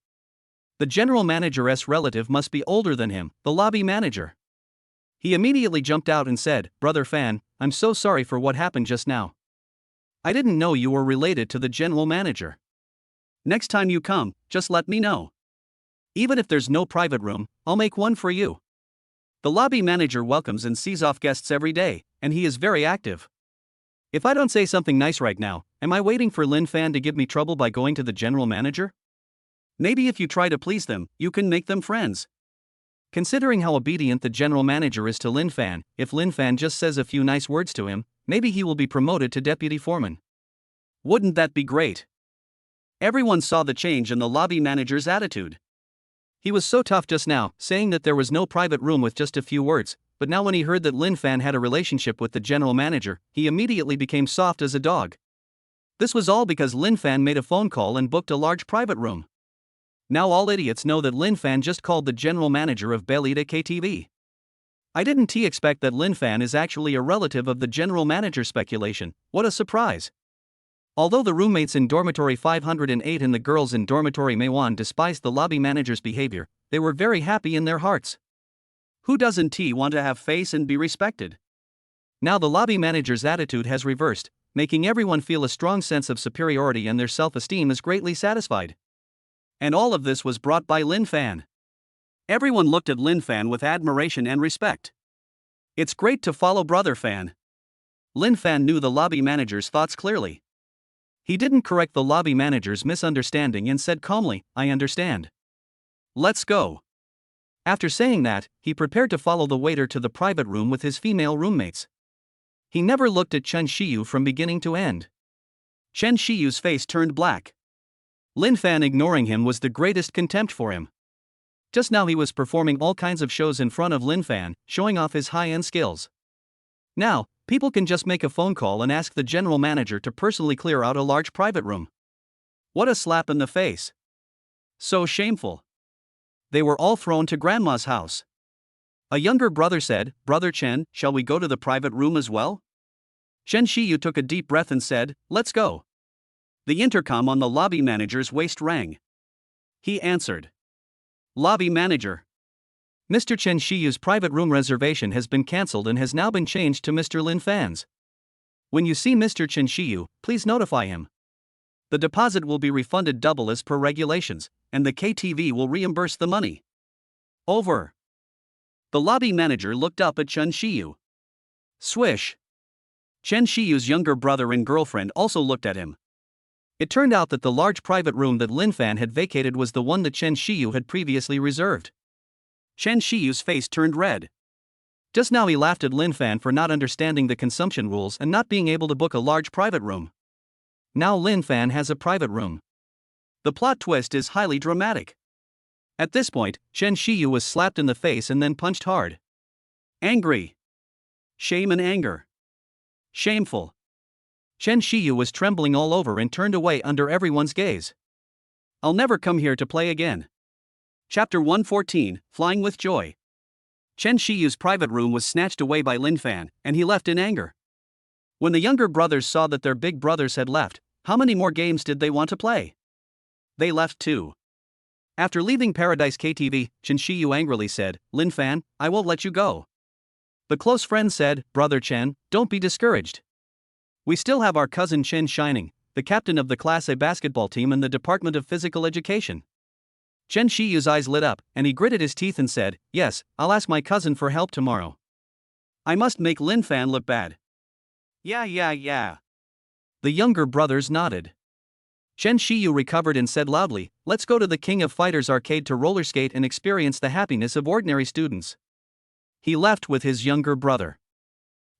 The general manager's relative must be older than him, the lobby manager. He immediately jumped out and said, "Brother Fan, I'm so sorry for what happened just now. I didn't know you were related to the general manager. Next time you come, just let me know. Even if there's no private room, I'll make one for you." The lobby manager welcomes and sees off guests every day, and he is very active. If I don't say something nice right now, am I waiting for Lin Fan to give me trouble by going to the general manager? Maybe if you try to please them, you can make them friends. Considering how obedient the general manager is to Lin Fan, if Lin Fan just says a few nice words to him, maybe he will be promoted to deputy foreman. Wouldn't that be great? Everyone saw the change in the lobby manager's attitude. He was so tough just now, saying that there was no private room with just a few words, but now when he heard that Lin Fan had a relationship with the general manager, he immediately became soft as a dog. This was all because Lin Fan made a phone call and booked a large private room. Now all idiots know that Lin Fan just called the general manager of Belita KTV. I didn't expect that Lin Fan is actually a relative of the general manager. Speculation, what a surprise. Although the roommates in dormitory 508 and the girls in dormitory Meiwan despised the lobby manager's behavior, they were very happy in their hearts. Who doesn't want to have face and be respected? Now the lobby manager's attitude has reversed, making everyone feel a strong sense of superiority and their self-esteem is greatly satisfied. And all of this was brought by Lin Fan. Everyone looked at Lin Fan with admiration and respect. It's great to follow Brother Fan. Lin Fan knew the lobby manager's thoughts clearly. He didn't correct the lobby manager's misunderstanding and said calmly, "I understand. Let's go." After saying that, he prepared to follow the waiter to the private room with his female roommates. He never looked at Chen Shiyu from beginning to end. Chen Shiyu's face turned black. Lin Fan ignoring him was the greatest contempt for him. Just now he was performing all kinds of shows in front of Lin Fan, showing off his high-end skills. Now, people can just make a phone call and ask the general manager to personally clear out a large private room. What a slap in the face. So shameful. They were all thrown to Grandma's house. A younger brother said, "Brother Chen, shall we go to the private room as well?" Chen Shiyu took a deep breath and said, "Let's go." The intercom on the lobby manager's waist rang. He answered. "Lobby manager. Mr. Chen Shiyu's private room reservation has been cancelled and has now been changed to Mr. Lin Fan's. When you see Mr. Chen Shiyu, please notify him. The deposit will be refunded double as per regulations, and the KTV will reimburse the money. Over." The lobby manager looked up at Chen Shiyu. Swish. Chen Shiyu's younger brother and girlfriend also looked at him. It turned out that the large private room that Lin Fan had vacated was the one that Chen Shiyu had previously reserved. Chen Shiyu's face turned red. Just now he laughed at Lin Fan for not understanding the consumption rules and not being able to book a large private room. Now Lin Fan has a private room. The plot twist is highly dramatic. At this point, Chen Shiyu was slapped in the face and then punched hard. Angry. Shame and anger. Shameful. Chen Shiyu was trembling all over and turned away under everyone's gaze. I'll never come here to play again. Chapter 114, Flying with Joy. Chen Shiyu's private room was snatched away by Lin Fan, and he left in anger. When the younger brothers saw that their big brothers had left, how many more games did they want to play? They left too. After leaving Paradise KTV, Chen Shiyu angrily said, "Lin Fan, I won't let you go." The close friend said, "Brother Chen, don't be discouraged. We still have our cousin Chen Shining, the captain of the Class A basketball team in the Department of Physical Education." Chen Shiyu's eyes lit up, and he gritted his teeth and said, "Yes, I'll ask my cousin for help tomorrow. I must make Lin Fan look bad." Yeah. The younger brothers nodded. Chen Shiyu recovered and said loudly, "Let's go to the King of Fighters arcade to roller skate and experience the happiness of ordinary students." He left with his younger brother.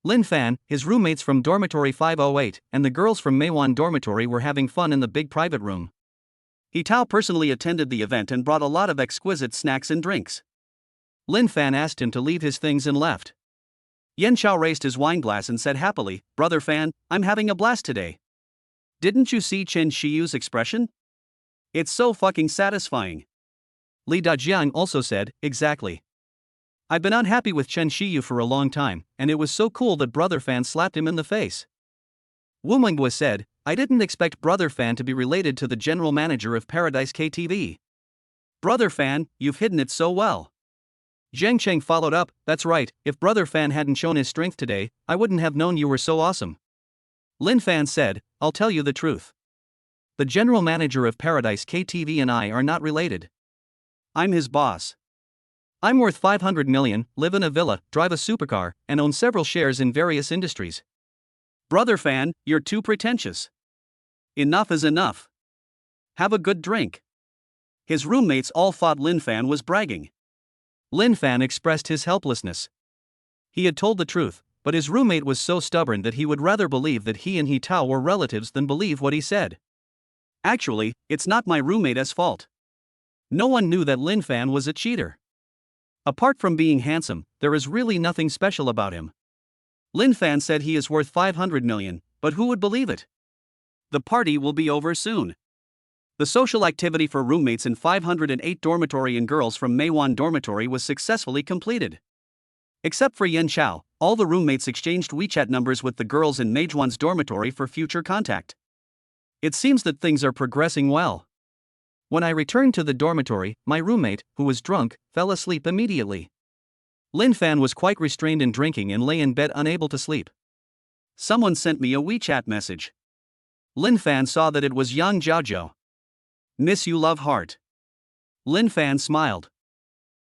Lin Fan, his roommates from dormitory 508, and the girls from Meiwan dormitory were having fun in the big private room. He Tao personally attended the event and brought a lot of exquisite snacks and drinks. Lin Fan asked him to leave his things and left. Yan Chao raised his wine glass and said happily, "Brother Fan, I'm having a blast today. Didn't you see Chen Shiyu's expression? It's so fucking satisfying." Li Dajiang also said, "Exactly. I've been unhappy with Chen Shiyu for a long time, and it was so cool that Brother Fan slapped him in the face." Wu Mingwa said, I didn't expect Brother Fan to be related to the general manager of Paradise KTV. Brother Fan, you've hidden it so well. Zheng Cheng followed up, that's right, if Brother Fan hadn't shown his strength today, I wouldn't have known you were so awesome. Lin Fan said, I'll tell you the truth. The general manager of Paradise KTV and I are not related. I'm his boss. I'm worth 500 million, live in a villa, drive a supercar, and own several shares in various industries. Brother Fan, you're too pretentious. Enough is enough. Have a good drink. His roommates all thought Lin Fan was bragging. Lin Fan expressed his helplessness. He had told the truth, but his roommate was so stubborn that he would rather believe that he and He Tao were relatives than believe what he said. Actually, it's not my roommate's fault. No one knew that Lin Fan was a cheater. Apart from being handsome, there is really nothing special about him. Lin Fan said he is worth 500 million, but who would believe it? The party will be over soon. The social activity for roommates in 508 dormitory and girls from Meiwan dormitory was successfully completed. Except for Yen Chao, all the roommates exchanged WeChat numbers with the girls in Meijuan's dormitory for future contact. It seems that things are progressing well. When I returned to the dormitory, my roommate, who was drunk, fell asleep immediately. Lin Fan was quite restrained in drinking and lay in bed unable to sleep. Someone sent me a WeChat message. Lin Fan saw that it was Yang Jiajiao. Miss you love heart. Lin Fan smiled.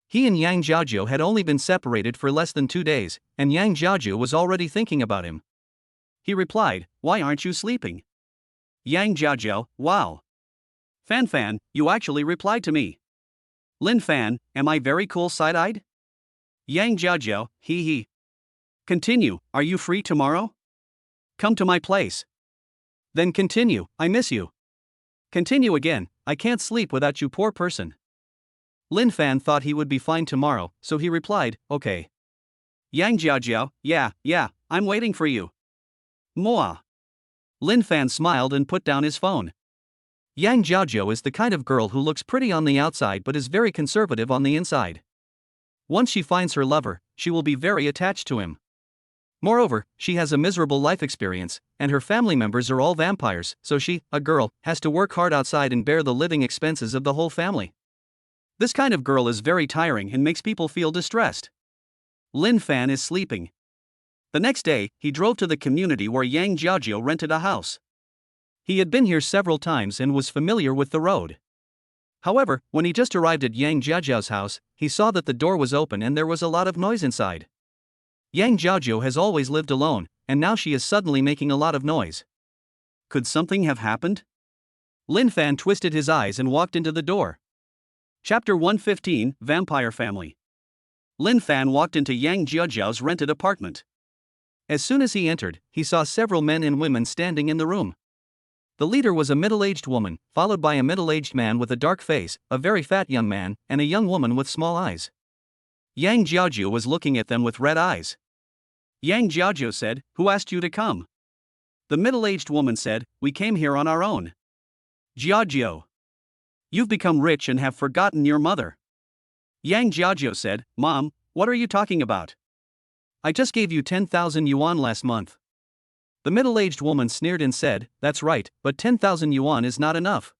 He and Yang Jiajiao had only been separated for less than 2 days, and Yang Jiajiao was already thinking about him. He replied, why aren't you sleeping? Yang Jiajiao, wow. Fan Fan, you actually replied to me. Lin Fan, am I very cool side-eyed? Yang Jiajiao, hee hee. Continue, are you free tomorrow? Come to my place. Then continue, I miss you. Continue again, I can't sleep without you poor person. Lin Fan thought he would be fine tomorrow, so he replied, okay. Yang Jiajiao, yeah, I'm waiting for you. Moa. Lin Fan smiled and put down his phone. Yang Jiajiao is the kind of girl who looks pretty on the outside but is very conservative on the inside. Once she finds her lover, she will be very attached to him. Moreover, she has a miserable life experience, and her family members are all vampires, so she, a girl, has to work hard outside and bear the living expenses of the whole family. This kind of girl is very tiring and makes people feel distressed. Lin Fan is sleeping. The next day, he drove to the community where Yang Jiajiao rented a house. He had been here several times and was familiar with the road. However, when he just arrived at Yang Jiajiao's house, he saw that the door was open and there was a lot of noise inside. Yang Jiajiao has always lived alone, and now she is suddenly making a lot of noise. Could something have happened? Lin Fan twisted his eyes and walked into the door. Chapter 115, Vampire Family. Lin Fan walked into Yang Jiajiao's rented apartment. As soon as he entered, he saw several men and women standing in the room. The leader was a middle-aged woman, followed by a middle-aged man with a dark face, a very fat young man, and a young woman with small eyes. Yang Jiajiao was looking at them with red eyes. Yang Jiajiao said, who asked you to come? The middle-aged woman said, we came here on our own. Jiajiao. You've become rich and have forgotten your mother. Yang Jiajiao said, Mom, what are you talking about? I just gave you 10,000 yuan last month. The middle-aged woman sneered and said, that's right, but 10,000 yuan is not enough.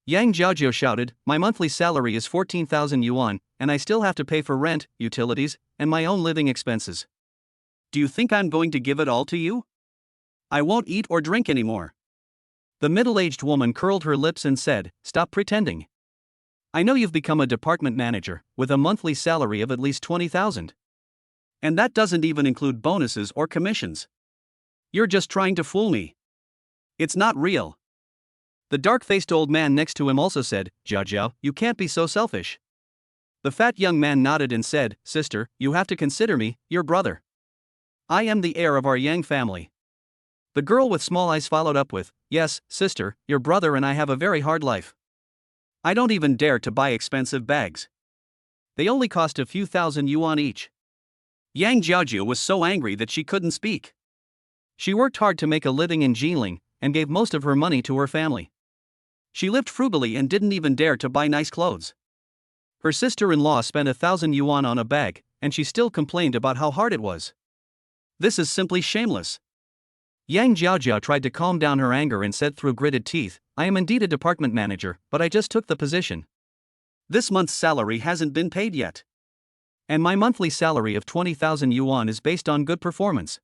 Yang Jiajiao shouted, my monthly salary is 14,000 yuan, and I still have to pay for rent, utilities, and my own living expenses. Do you think I'm going to give it all to you? I won't eat or drink anymore. The middle-aged woman curled her lips and said, stop pretending. I know you've become a department manager, with a monthly salary of at least 20,000. And that doesn't even include bonuses or commissions. You're just trying to fool me. It's not real. The dark-faced old man next to him also said, Jiajiao, you can't be so selfish. The fat young man nodded and said, sister, you have to consider me, your brother. I am the heir of our Yang family. The girl with small eyes followed up with, yes, sister, your brother and I have a very hard life. I don't even dare to buy expensive bags. They only cost a few thousand yuan each. Yang Jiajiao was so angry that she couldn't speak. She worked hard to make a living in Jinling, and gave most of her money to her family. She lived frugally and didn't even dare to buy nice clothes. Her sister-in-law spent 1,000 yuan on a bag, and she still complained about how hard it was. This is simply shameless. Yang Jiaojiao tried to calm down her anger and said through gritted teeth, I am indeed a department manager, but I just took the position. This month's salary hasn't been paid yet. And my monthly salary of 20,000 yuan is based on good performance.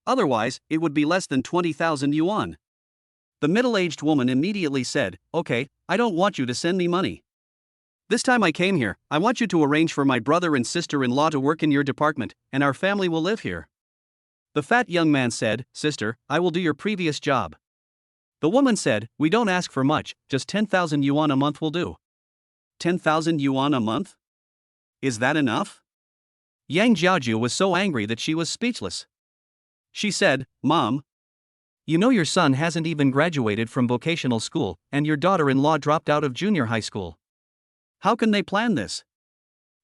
Otherwise, it would be less than 20,000 yuan. The middle-aged woman immediately said, Okay, I don't want you to send me money. This time I came here, I want you to arrange for my brother and sister-in-law to work in your department, and our family will live here. The fat young man said, Sister, I will do your previous job. The woman said, We don't ask for much, just 10,000 yuan a month will do. 10,000 yuan a month? Is that enough? Yang Jiaojiu was so angry that she was speechless. She said, Mom, you know your son hasn't even graduated from vocational school, and your daughter-in-law dropped out of junior high school. How can they plan this?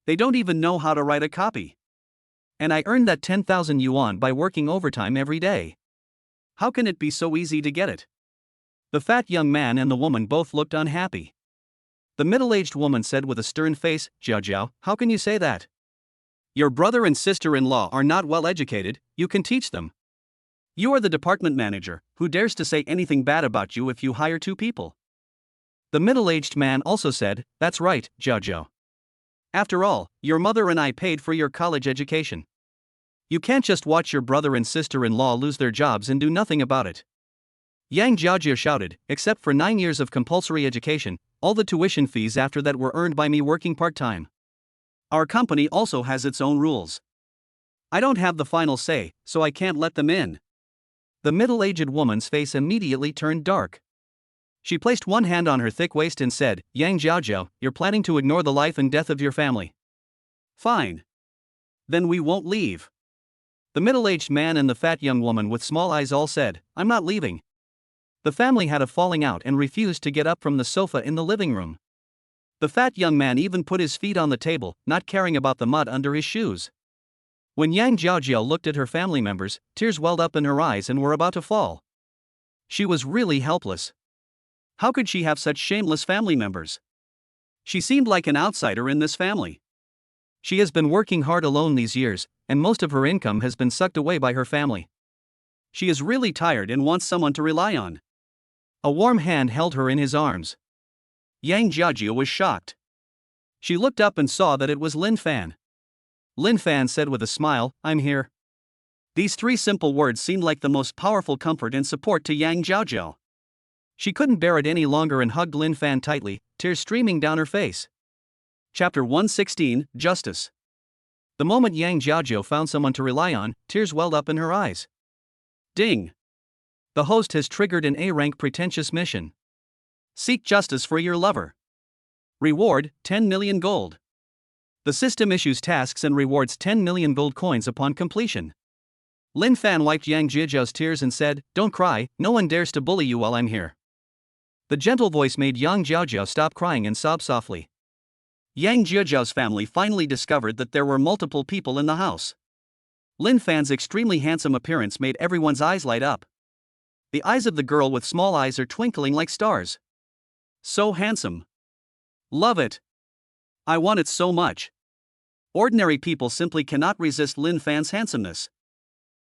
They don't even know how to write a copy. And I earned that 10,000 yuan by working overtime every day. How can it be so easy to get it? The fat young man and the woman both looked unhappy. The middle-aged woman said with a stern face, Jiaojiao, how can you say that? Your brother and sister-in-law are not well educated, you can teach them. You are the department manager, who dares to say anything bad about you if you hire two people? The middle-aged man also said, That's right, Jiaojiao. After all, your mother and I paid for your college education. You can't just watch your brother and sister-in-law lose their jobs and do nothing about it. Yang Jiaojiao shouted, Except for 9 years of compulsory education, all the tuition fees after that were earned by me working part-time. Our company also has its own rules. I don't have the final say, so I can't let them in. The middle-aged woman's face immediately turned dark. She placed one hand on her thick waist and said, Yang Jiaojiao, you're planning to ignore the life and death of your family. Fine. Then we won't leave. The middle-aged man and the fat young woman with small eyes all said, I'm not leaving. The family had a falling out and refused to get up from the sofa in the living room. The fat young man even put his feet on the table, not caring about the mud under his shoes. When Yang Jiaojiao looked at her family members, tears welled up in her eyes and were about to fall. She was really helpless. How could she have such shameless family members? She seemed like an outsider in this family. She has been working hard alone these years, and most of her income has been sucked away by her family. She is really tired and wants someone to rely on. A warm hand held her in his arms. Yang Jiaojiao was shocked. She looked up and saw that it was Lin Fan. Lin Fan said with a smile, I'm here. These three simple words seemed like the most powerful comfort and support to Yang Jiaojiao. She couldn't bear it any longer and hugged Lin Fan tightly, tears streaming down her face. Chapter 116, Justice. The moment Yang Jiaojiao found someone to rely on, tears welled up in her eyes. Ding! The host has triggered an A-rank pretentious mission. Seek justice for your lover. Reward, 10 million gold. The system issues tasks and rewards 10 million gold coins upon completion. Lin Fan wiped Yang Jiaojiao's tears and said, Don't cry, no one dares to bully you while I'm here. The gentle voice made Yang Jiaojiao stop crying and sob softly. Yang Jiaojiao's family finally discovered that there were multiple people in the house. Lin Fan's extremely handsome appearance made everyone's eyes light up. The eyes of the girl with small eyes are twinkling like stars. So handsome. Love it. I want it so much. Ordinary people simply cannot resist Lin Fan's handsomeness.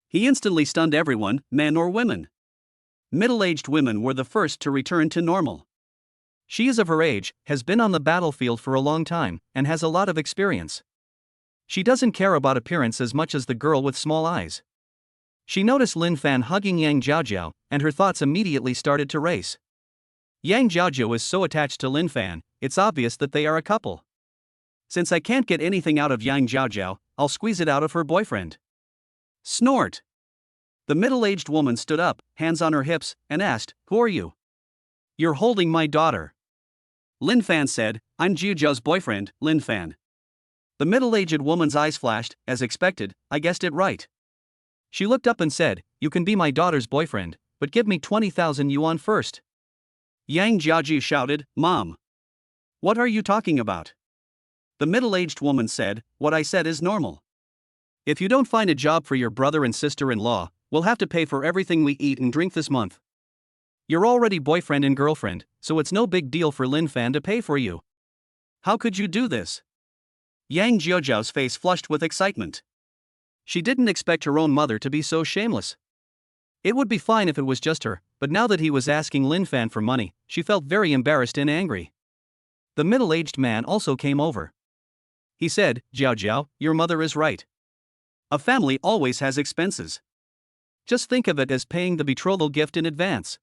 He instantly stunned everyone, men or women. Middle-aged women were the first to return to normal. She is of her age, has been on the battlefield for a long time, and has a lot of experience. She doesn't care about appearance as much as the girl with small eyes. She noticed Lin Fan hugging Yang Jiaojiao, and her thoughts immediately started to race. Yang Jiaojiao is so attached to Lin Fan, it's obvious that they are a couple. Since I can't get anything out of Yang Jiaojiao, I'll squeeze it out of her boyfriend. Snort! The middle-aged woman stood up, hands on her hips, and asked, Who are you? You're holding my daughter. Lin Fan said, I'm Jiaojiao's boyfriend, Lin Fan. The middle-aged woman's eyes flashed, as expected, I guessed it right. She looked up and said, You can be my daughter's boyfriend, but give me 20,000 yuan first. Yang Jiaojiao shouted, Mom! What are you talking about? The middle-aged woman said, What I said is normal. If you don't find a job for your brother and sister-in-law, we'll have to pay for everything we eat and drink this month. You're already boyfriend and girlfriend, so it's no big deal for Lin Fan to pay for you. How could you do this? Yang Jiaojiao's face flushed with excitement. She didn't expect her own mother to be so shameless. It would be fine if it was just her, but now that he was asking Lin Fan for money, she felt very embarrassed and angry. The middle-aged man also came over. He said, "Jiao Jiao, your mother is right. A family always has expenses. Just think of it as paying the betrothal gift in advance."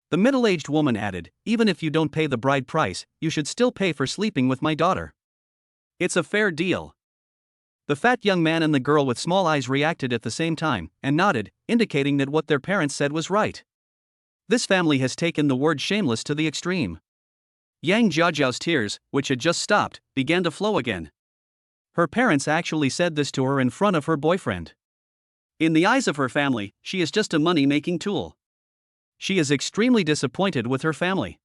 The middle-aged woman added, "Even if you don't pay the bride price, you should still pay for sleeping with my daughter. It's a fair deal." The fat young man and the girl with small eyes reacted at the same time, and nodded, indicating that what their parents said was right. This family has taken the word shameless to the extreme. Yang Jiajiao's tears, which had just stopped, began to flow again. Her parents actually said this to her in front of her boyfriend. In the eyes of her family, she is just a money-making tool. She is extremely disappointed with her family.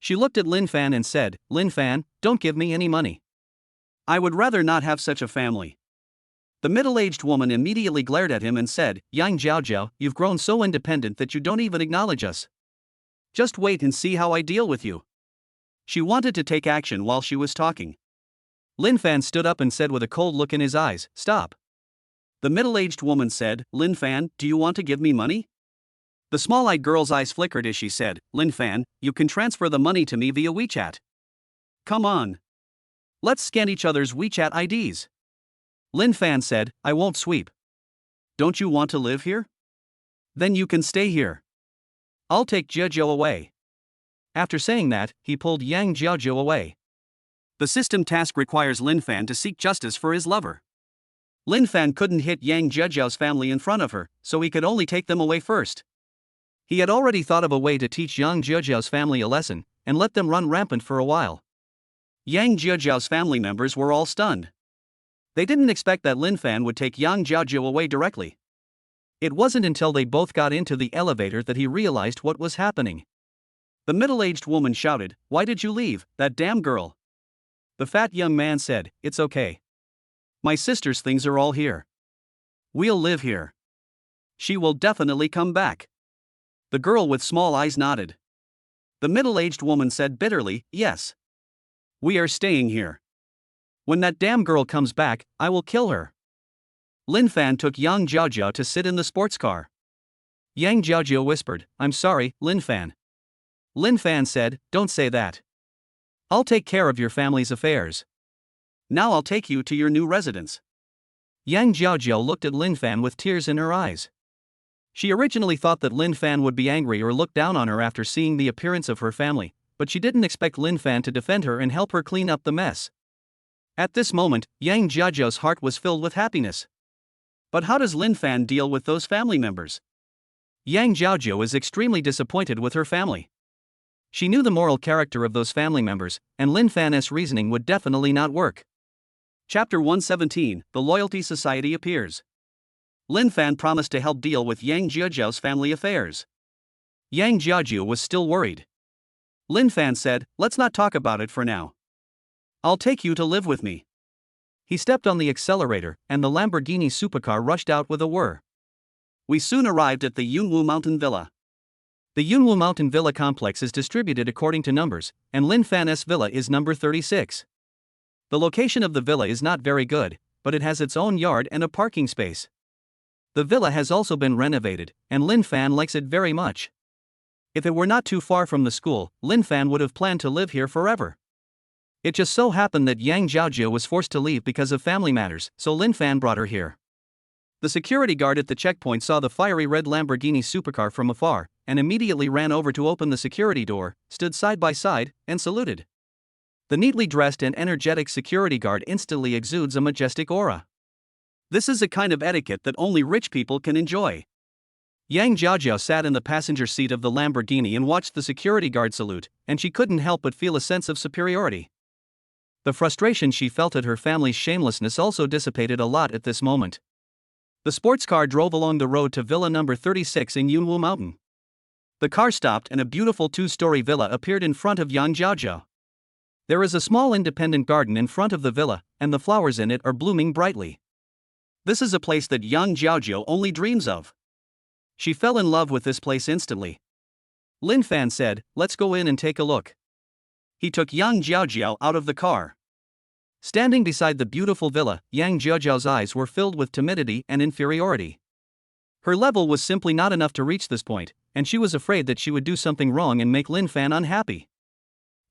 She looked at Lin Fan and said, "Lin Fan, don't give me any money. I would rather not have such a family." The middle-aged woman immediately glared at him and said, "Yang Jiaojiao, you've grown so independent that you don't even acknowledge us. Just wait and see how I deal with you." She wanted to take action while she was talking. Lin Fan stood up and said with a cold look in his eyes, "Stop." The middle-aged woman said, "Lin Fan, do you want to give me money?" The small-eyed girl's eyes flickered as she said, "Lin Fan, you can transfer the money to me via WeChat. Come on. Let's scan each other's WeChat IDs." Lin Fan said, "I won't sweep." "Don't you want to live here? Then you can stay here. I'll take Jiajiao away." After saying that, he pulled Yang Jiajiao away. The system task requires Lin Fan to seek justice for his lover. Lin Fan couldn't hit Yang Jiajiao's family in front of her, so he could only take them away first. He had already thought of a way to teach Yang Jiajiao's family a lesson, and let them run rampant for a while. Yang Jiajiao's family members were all stunned. They didn't expect that Lin Fan would take Yang Jiajiao away directly. It wasn't until they both got into the elevator that he realized what was happening. The middle-aged woman shouted, "Why did you leave, that damn girl?" The fat young man said, "It's okay. My sister's things are all here. We'll live here. She will definitely come back." The girl with small eyes nodded. The middle-aged woman said bitterly, "Yes. We are staying here. When that damn girl comes back, I will kill her." Lin Fan took Yang Jiajiao to sit in the sports car. Yang Jiajiao whispered, "I'm sorry, Lin Fan." Lin Fan said, "Don't say that. I'll take care of your family's affairs. Now I'll take you to your new residence." Yang Jiajiao looked at Lin Fan with tears in her eyes. She originally thought that Lin Fan would be angry or look down on her after seeing the appearance of her family, but she didn't expect Lin Fan to defend her and help her clean up the mess. At this moment, Yang Jiajiao's heart was filled with happiness. But how does Lin Fan deal with those family members? Yang Jiajiao is extremely disappointed with her family. She knew the moral character of those family members, and Lin Fan's reasoning would definitely not work. Chapter 117, The Loyalty Society appears. Lin Fan promised to help deal with Yang Jiajiao's family affairs. Yang Jiajiao was still worried. Lin Fan said, "Let's not talk about it for now. I'll take you to live with me." He stepped on the accelerator, and the Lamborghini supercar rushed out with a whir. We soon arrived at the Yunwu Mountain Villa. The Yunwu Mountain Villa complex is distributed according to numbers, and Lin Fan's villa is number 36. The location of the villa is not very good, but it has its own yard and a parking space. The villa has also been renovated, and Lin Fan likes it very much. If it were not too far from the school, Lin Fan would have planned to live here forever. It just so happened that Yang Jiajiao was forced to leave because of family matters, so Lin Fan brought her here. The security guard at the checkpoint saw the fiery red Lamborghini supercar from afar, and immediately ran over to open the security door, stood side by side, and saluted. The neatly dressed and energetic security guard instantly exudes a majestic aura. This is a kind of etiquette that only rich people can enjoy. Yang Jiajiao sat in the passenger seat of the Lamborghini and watched the security guard salute, and she couldn't help but feel a sense of superiority. The frustration she felt at her family's shamelessness also dissipated a lot at this moment. The sports car drove along the road to Villa number 36 in Yunwu Mountain. The car stopped and a beautiful two-story villa appeared in front of Yang Jiajiao. There is a small independent garden in front of the villa, and the flowers in it are blooming brightly. This is a place that Yang Jiajiao only dreams of. She fell in love with this place instantly. Lin Fan said, "Let's go in and take a look." He took Yang Jiajiao out of the car. Standing beside the beautiful villa, Yang Jiajiao's eyes were filled with timidity and inferiority. Her level was simply not enough to reach this point, and she was afraid that she would do something wrong and make Lin Fan unhappy.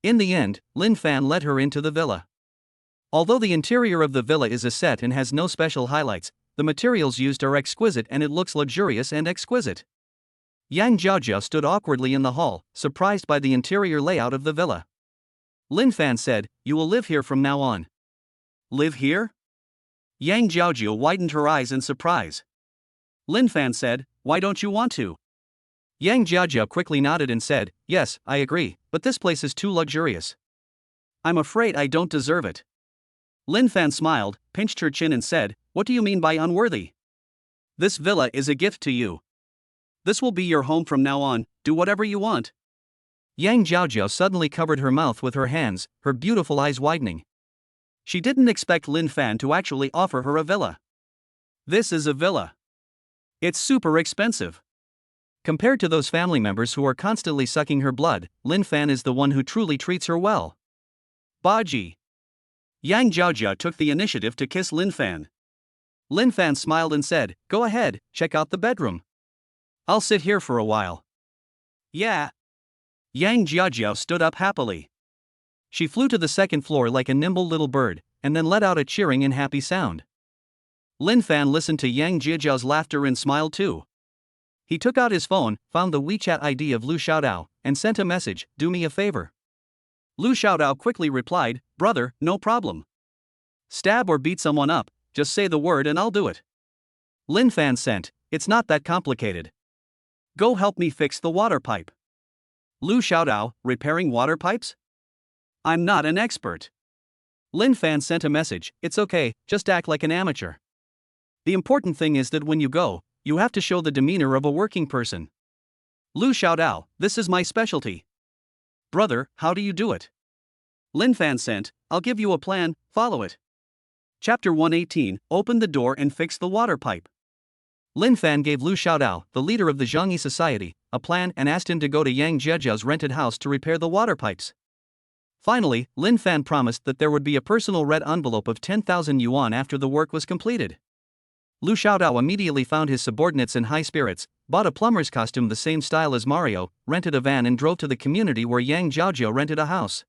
In the end, Lin Fan led her into the villa. Although the interior of the villa is a set and has no special highlights, the materials used are exquisite and it looks luxurious and exquisite. Yang Jiaojiao stood awkwardly in the hall, surprised by the interior layout of the villa. Lin Fan said, "You will live here from now on." "Live here?" Yang Jiaojiao widened her eyes in surprise. Lin Fan said, "Why don't you want to?" Yang Jiaojiao quickly nodded and said, "Yes, I agree, but this place is too luxurious. I'm afraid I don't deserve it." Lin Fan smiled, pinched her chin and said, "What do you mean by unworthy? This villa is a gift to you. This will be your home from now on, do whatever you want." Yang Jiaojiao suddenly covered her mouth with her hands, her beautiful eyes widening. She didn't expect Lin Fan to actually offer her a villa. This is a villa. It's super expensive. Compared to those family members who are constantly sucking her blood, Lin Fan is the one who truly treats her well. Baji. Yang Jiaojiao took the initiative to kiss Lin Fan. Lin Fan smiled and said, "Go ahead, check out the bedroom. I'll sit here for a while." "Yeah." Yang Jiaojiao stood up happily. She flew to the second floor like a nimble little bird, and then let out a cheering and happy sound. Lin Fan listened to Yang Jiaojiao's laughter and smiled too. He took out his phone, found the WeChat ID of Lu Xiaodao, and sent a message, "Do me a favor." Lu Xiaodao quickly replied, "Brother, no problem. Stab or beat someone up, just say the word and I'll do it." Lin Fan sent, "It's not that complicated. Go help me fix the water pipe." Lu Xiaodao, repairing water pipes? I'm not an expert. Lin Fan sent a message, "It's okay, just act like an amateur. The important thing is that when you go, you have to show the demeanor of a working person." Lu Xiaodao, "This is my specialty." Brother, how do you do it? Lin Fan sent, "I'll give you a plan, follow it." Chapter 118, Open the door and fix the water pipe. Lin Fan gave Lu Xiaodao, the leader of the Zhangyi society, a plan and asked him to go to Yang Jiajiao's rented house to repair the water pipes. Finally, Lin Fan promised that there would be a personal red envelope of 10,000 yuan after the work was completed. Lu Xiaodao immediately found his subordinates in high spirits, bought a plumber's costume the same style as Mario, rented a van and drove to the community where Yang Jiaojiao rented a house.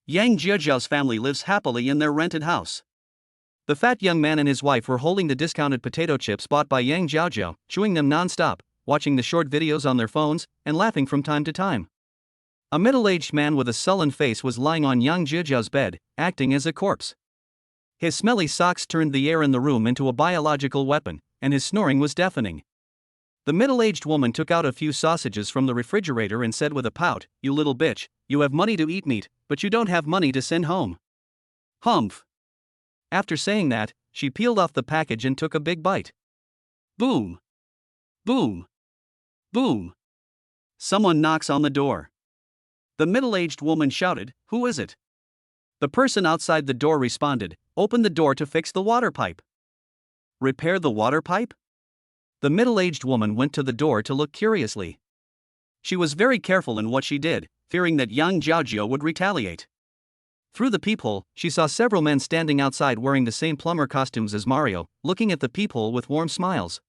Yang Jiajiao's family lives happily in their rented house. The fat young man and his wife were holding the discounted potato chips bought by Yang Jiaojiao, chewing them non-stop, watching the short videos on their phones, and laughing from time to time. A middle-aged man with a sullen face was lying on Yang Jiajiao's bed, acting as a corpse. His smelly socks turned the air in the room into a biological weapon, and his snoring was deafening. The middle-aged woman took out a few sausages from the refrigerator and said with a pout, "You little bitch, you have money to eat meat, but you don't have money to send home." Humph. After saying that, she peeled off the package and took a big bite. Boom. Boom. Boom. Someone knocks on the door. The middle-aged woman shouted, "Who is it?" The person outside the door responded, "Open the door to fix the water pipe." Repair the water pipe? The middle-aged woman went to the door to look curiously. She was very careful in what she did, fearing that Yang Jiaojiao would retaliate. Through the peephole, she saw several men standing outside wearing the same plumber costumes as Mario, looking at the peephole with warm smiles.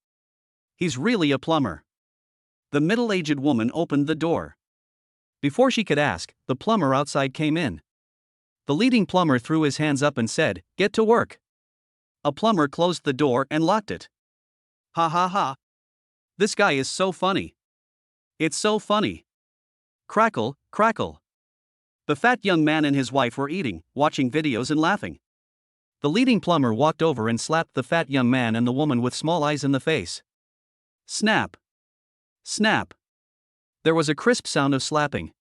He's really a plumber. The middle-aged woman opened the door. Before she could ask, the plumber outside came in. The leading plumber threw his hands up and said, "Get to work." A plumber closed the door and locked it. Ha ha ha. This guy is so funny. It's so funny. Crackle, crackle. The fat young man and his wife were eating, watching videos and laughing. The leading plumber walked over and slapped the fat young man and the woman with small eyes in the face. Snap. Snap. There was a crisp sound of slapping.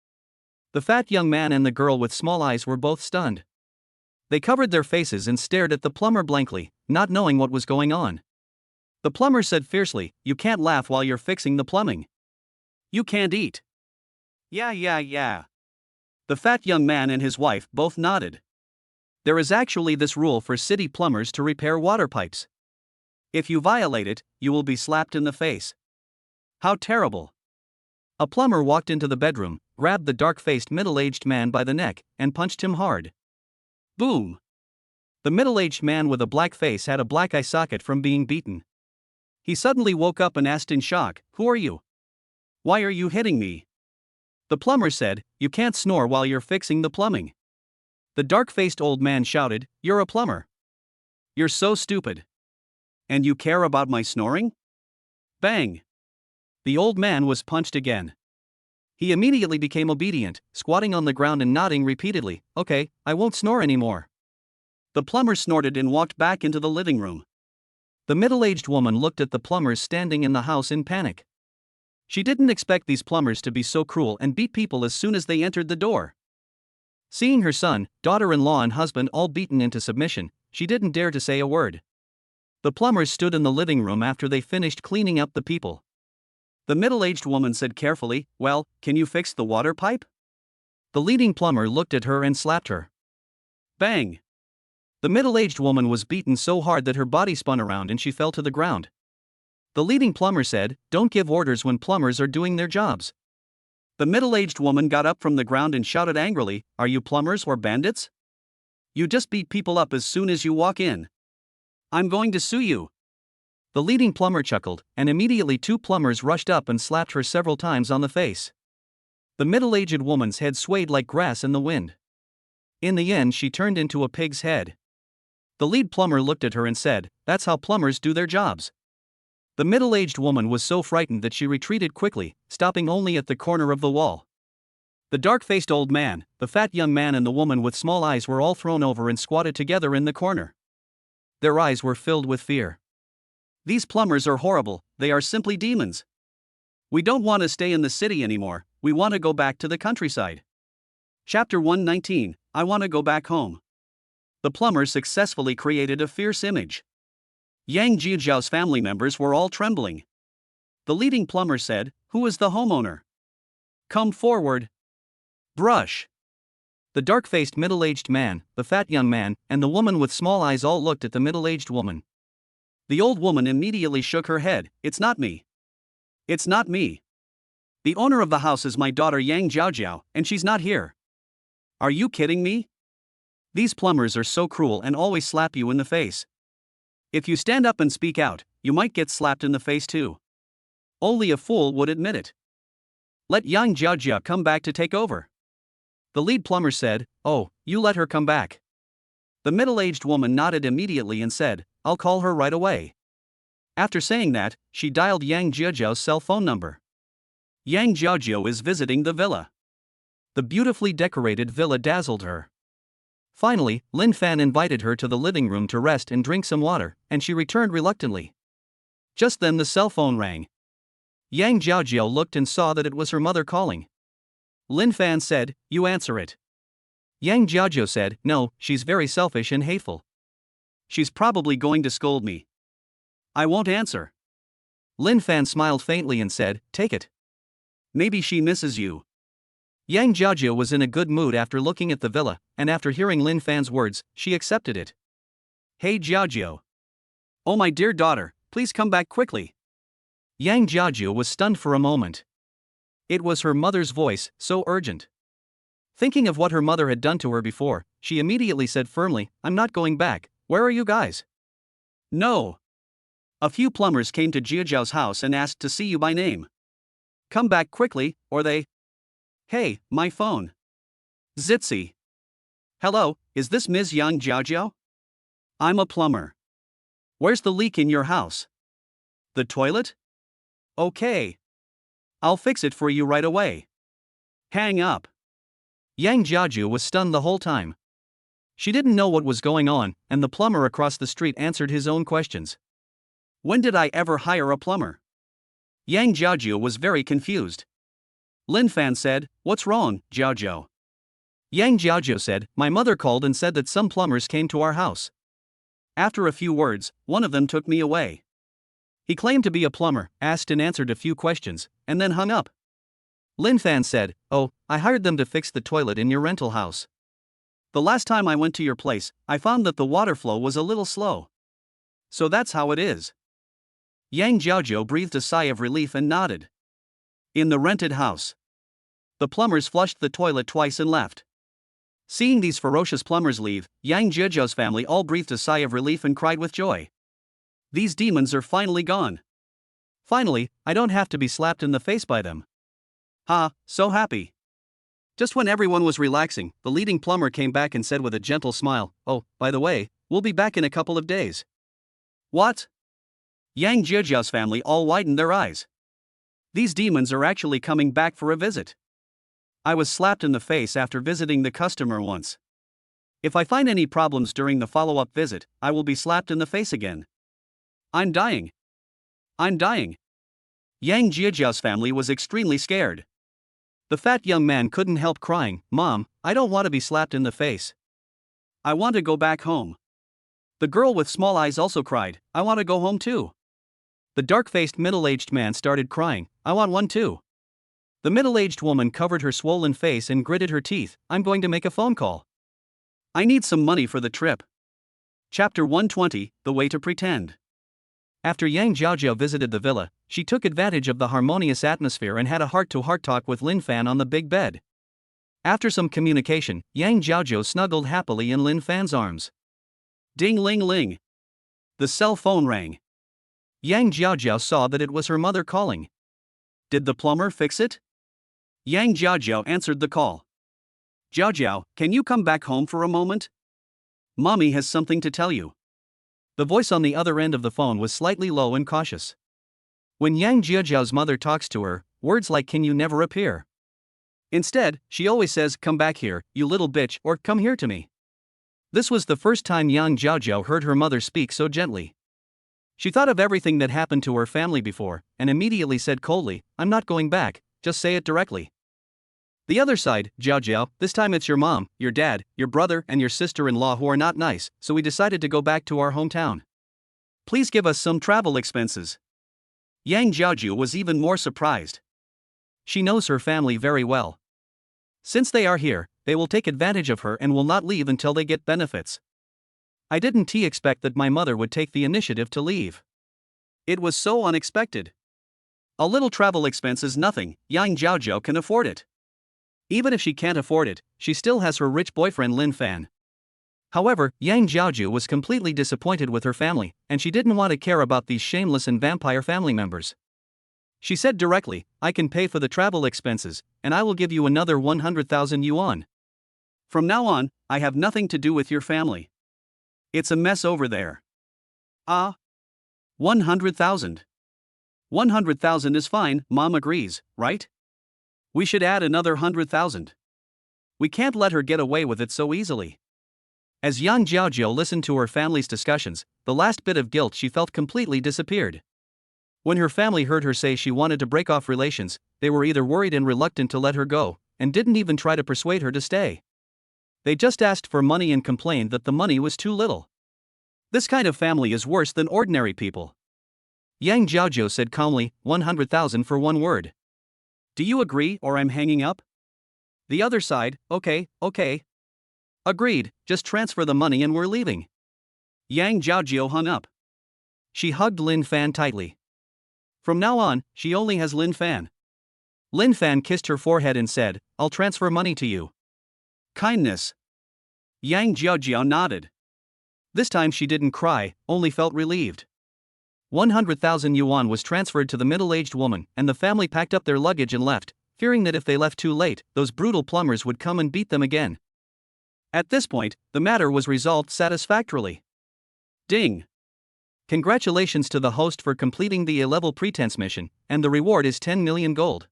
The fat young man and the girl with small eyes were both stunned. They covered their faces and stared at the plumber blankly, not knowing what was going on. The plumber said fiercely, "You can't laugh while you're fixing the plumbing. You can't eat." Yeah. The fat young man and his wife both nodded. There is actually this rule for city plumbers to repair water pipes. If you violate it, you will be slapped in the face. How terrible. A plumber walked into the bedroom, grabbed the dark-faced middle-aged man by the neck, and punched him hard. Boom. The middle-aged man with a black face had a black eye socket from being beaten. He suddenly woke up and asked in shock, "Who are you? Why are you hitting me?" The plumber said, "You can't snore while you're fixing the plumbing." The dark-faced old man shouted, "You're a plumber. You're so stupid. And you care about my snoring?" Bang! The old man was punched again. He immediately became obedient, squatting on the ground and nodding repeatedly, "Okay, I won't snore anymore." The plumber snorted and walked back into the living room. The middle-aged woman looked at the plumbers standing in the house in panic. She didn't expect these plumbers to be so cruel and beat people as soon as they entered the door. Seeing her son, daughter-in-law and husband all beaten into submission, she didn't dare to say a word. The plumbers stood in the living room after they finished cleaning up the people. The middle-aged woman said carefully, "Well, can you fix the water pipe?" The leading plumber looked at her and slapped her. Bang! The middle-aged woman was beaten so hard that her body spun around and she fell to the ground. The leading plumber said, "Don't give orders when plumbers are doing their jobs." The middle-aged woman got up from the ground and shouted angrily, "Are you plumbers or bandits? You just beat people up as soon as you walk in. I'm going to sue you." The leading plumber chuckled, and immediately two plumbers rushed up and slapped her several times on the face. The middle-aged woman's head swayed like grass in the wind. In the end, she turned into a pig's head. The lead plumber looked at her and said, "That's how plumbers do their jobs." The middle-aged woman was so frightened that she retreated quickly, stopping only at the corner of the wall. The dark-faced old man, the fat young man and the woman with small eyes were all thrown over and squatted together in the corner. Their eyes were filled with fear. "These plumbers are horrible, they are simply demons. We don't want to stay in the city anymore, we want to go back to the countryside." Chapter 119, I Want to Go Back Home. The plumbers successfully created a fierce image. Yang Jiajiao's family members were all trembling. The leading plumber said, "Who is the homeowner? Come forward." Brush. The dark-faced middle-aged man, the fat young man, and the woman with small eyes all looked at the middle-aged woman. The old woman immediately shook her head, "It's not me. It's not me. The owner of the house is my daughter Yang Jiajiao, and she's not here. Are you kidding me? These plumbers are so cruel and always slap you in the face. If you stand up and speak out, you might get slapped in the face too. Only a fool would admit it. Let Yang Jiajia come back to take over." The lead plumber said, "Oh, you let her come back." The middle-aged woman nodded immediately and said, "I'll call her right away." After saying that, she dialed Yang Jiajiao's cell phone number. Yang Jiajiao is visiting the villa. The beautifully decorated villa dazzled her. Finally, Lin Fan invited her to the living room to rest and drink some water, and she returned reluctantly. Just then the cell phone rang. Yang Jiajiao looked and saw that it was her mother calling. Lin Fan said, "You answer it." Yang Jiajiao said, "No, she's very selfish and hateful. She's probably going to scold me. I won't answer." Lin Fan smiled faintly and said, "Take it. Maybe she misses you." Yang Jiajiao was in a good mood after looking at the villa, and after hearing Lin Fan's words, she accepted it. "Hey Jiajiao. Oh my dear daughter, please come back quickly." Yang Jiajiao was stunned for a moment. It was her mother's voice, so urgent. Thinking of what her mother had done to her before, she immediately said firmly, "I'm not going back. Where are you guys?" "No. A few plumbers came to Jiajiao's house and asked to see you by name. Come back quickly, or they..." "Hey, my phone. Zitsy. Hello, is this Ms. Yang Jiajiao? I'm a plumber. Where's the leak in your house? The toilet? Okay. I'll fix it for you right away. Hang up." Yang Jiajiao was stunned the whole time. She didn't know what was going on, and the plumber across the street answered his own questions. When did I ever hire a plumber? Yang Jiajiao was very confused. Lin Fan said, "What's wrong, Jiajiao?" Yang Jiajiao said, "My mother called and said that some plumbers came to our house. After a few words, one of them took me away. He claimed to be a plumber, asked and answered a few questions, and then hung up." Lin Fan said, "Oh, I hired them to fix the toilet in your rental house. The last time I went to your place, I found that the water flow was a little slow. So that's how it is." Yang Jiajiao breathed a sigh of relief and nodded. In the rented house, the plumbers flushed the toilet twice and left. Seeing these ferocious plumbers leave, Yang Jiajiao's family all breathed a sigh of relief and cried with joy. These demons are finally gone. Finally, I don't have to be slapped in the face by them. Ha, so happy. Just when everyone was relaxing, the leading plumber came back and said with a gentle smile, "Oh, by the way, we'll be back in a couple of days." What? Yang Jiejiao's family all widened their eyes. These demons are actually coming back for a visit. I was slapped in the face after visiting the customer once. If I find any problems during the follow-up visit, I will be slapped in the face again. I'm dying. I'm dying. Yang Jiejiao's family was extremely scared. The fat young man couldn't help crying, "Mom, I don't want to be slapped in the face. I want to go back home." The girl with small eyes also cried, "I want to go home too." The dark-faced middle-aged man started crying, "I want one too." The middle-aged woman covered her swollen face and gritted her teeth, "I'm going to make a phone call. I need some money for the trip." Chapter 120, The Way to Pretend. After Yang Jiaojiao visited the villa, she took advantage of the harmonious atmosphere and had a heart-to-heart talk with Lin Fan on the big bed. After some communication, Yang Jiaojiao snuggled happily in Lin Fan's arms. Ding-ling-ling. The cell phone rang. Yang Jiaojiao saw that it was her mother calling. Did the plumber fix it? Yang Jiaojiao answered the call. "Jiaojiao, can you come back home for a moment? Mommy has something to tell you." The voice on the other end of the phone was slightly low and cautious. When Yang Jiaojiao's mother talks to her, words like "can you" never appear. Instead, she always says, "Come back here, you little bitch," or "come here to me." This was the first time Yang Jiaojiao heard her mother speak so gently. She thought of everything that happened to her family before, and immediately said coldly, "I'm not going back, just say it directly." The other side, "Jiaojiao, this time it's your mom, your dad, your brother and your sister-in-law who are not nice, so we decided to go back to our hometown. Please give us some travel expenses." Yang Jiaojiao was even more surprised. She knows her family very well. Since they are here, they will take advantage of her and will not leave until they get benefits. I didn't expect that my mother would take the initiative to leave. It was so unexpected. A little travel expense is nothing, Yang Jiaojiao can afford it. Even if she can't afford it, she still has her rich boyfriend Lin Fan. However, Yang Jiaojiao was completely disappointed with her family, and she didn't want to care about these shameless and vampire family members. She said directly, "I can pay for the travel expenses, and I will give you another 100,000 yuan. From now on, I have nothing to do with your family. It's a mess over there." Ah. 100,000. 100,000 is fine, Mom agrees, right? We should add another 100,000. We can't let her get away with it so easily. As Yang Jiaojiao listened to her family's discussions, the last bit of guilt she felt completely disappeared. When her family heard her say she wanted to break off relations, they were either worried and reluctant to let her go, and didn't even try to persuade her to stay. They just asked for money and complained that the money was too little. This kind of family is worse than ordinary people. Yang Jiaojiao said calmly, 100,000 for one word. Do you agree or I'm hanging up? The other side, okay. Agreed, just transfer the money and we're leaving. Yang Jiaojiao hung up. She hugged Lin Fan tightly. From now on, she only has Lin Fan. Lin Fan kissed her forehead and said, "I'll transfer money to you." Kindness. Yang Jiaojiao nodded. This time she didn't cry, only felt relieved. 100,000 yuan was transferred to the middle-aged woman, and the family packed up their luggage and left, fearing that if they left too late, those brutal plumbers would come and beat them again. At this point, the matter was resolved satisfactorily. Ding! Congratulations to the host for completing the A-level pretense mission, and the reward is 10 million gold.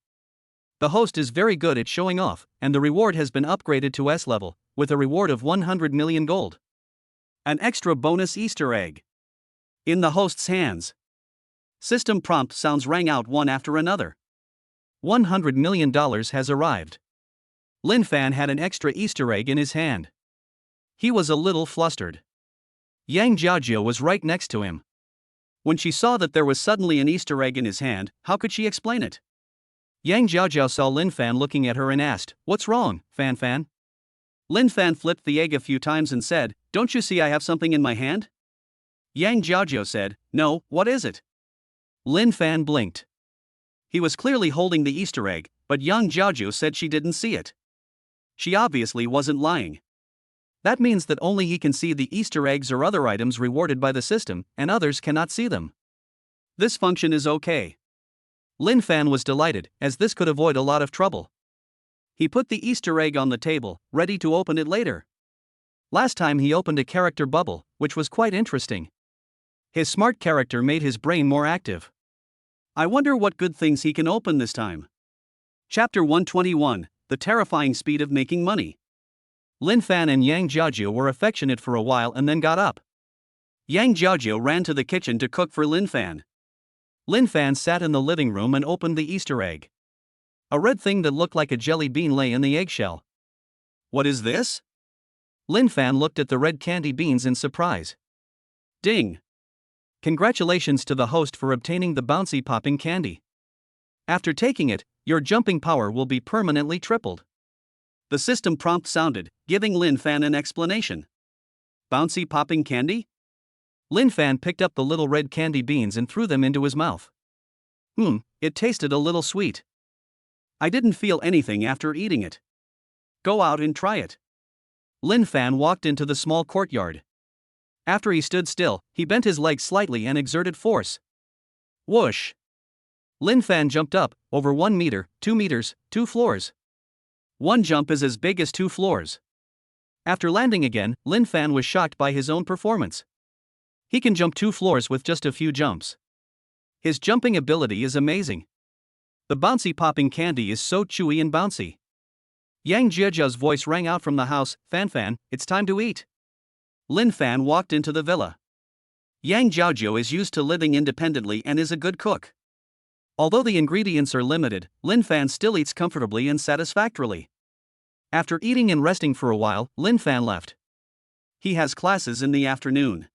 The host is very good at showing off, and the reward has been upgraded to S level, with a reward of 100 million gold. An extra bonus Easter egg. In the host's hands. System prompt sounds rang out one after another. $100 million has arrived. Lin Fan had an extra Easter egg in his hand. He was a little flustered. Yang Jiaojiao was right next to him. When she saw that there was suddenly an Easter egg in his hand, how could she explain it? Yang Jiaojiao saw Lin Fan looking at her and asked, "What's wrong, Fan Fan?" Lin Fan flipped the egg a few times and said, "Don't you see I have something in my hand?" Yang Jiaojiao said, "No, what is it?" Lin Fan blinked. He was clearly holding the Easter egg, but Yang Jiaojiao said she didn't see it. She obviously wasn't lying. That means that only he can see the Easter eggs or other items rewarded by the system, and others cannot see them. This function is okay. Lin Fan was delighted, as this could avoid a lot of trouble. He put the Easter egg on the table, ready to open it later. Last time he opened a character bubble, which was quite interesting. His smart character made his brain more active. I wonder what good things he can open this time. Chapter 121, The Terrifying Speed of Making Money. Lin Fan and Yang Jiajiu were affectionate for a while and then got up. Yang Jiajiu ran to the kitchen to cook for Lin Fan. Lin Fan sat in the living room and opened the Easter egg. A red thing that looked like a jelly bean lay in the eggshell. What is this? Lin Fan looked at the red candy beans in surprise. Ding! Congratulations to the host for obtaining the bouncy popping candy. After taking it, your jumping power will be permanently tripled. The system prompt sounded, giving Lin Fan an explanation. Bouncy popping candy? Lin Fan picked up the little red candy beans and threw them into his mouth. It tasted a little sweet. I didn't feel anything after eating it. Go out and try it. Lin Fan walked into the small courtyard. After he stood still, he bent his legs slightly and exerted force. Whoosh! Lin Fan jumped up, over 1 meter, 2 meters, 2 floors. One jump is as big as 2 floors. After landing again, Lin Fan was shocked by his own performance. He can jump 2 floors with just a few jumps. His jumping ability is amazing. The bouncy popping candy is so chewy and bouncy. Yang Jiajiu's voice rang out from the house, Fan Fan, it's time to eat. Lin Fan walked into the villa. Yang Jiajiu is used to living independently and is a good cook. Although the ingredients are limited, Lin Fan still eats comfortably and satisfactorily. After eating and resting for a while, Lin Fan left. He has classes in the afternoon.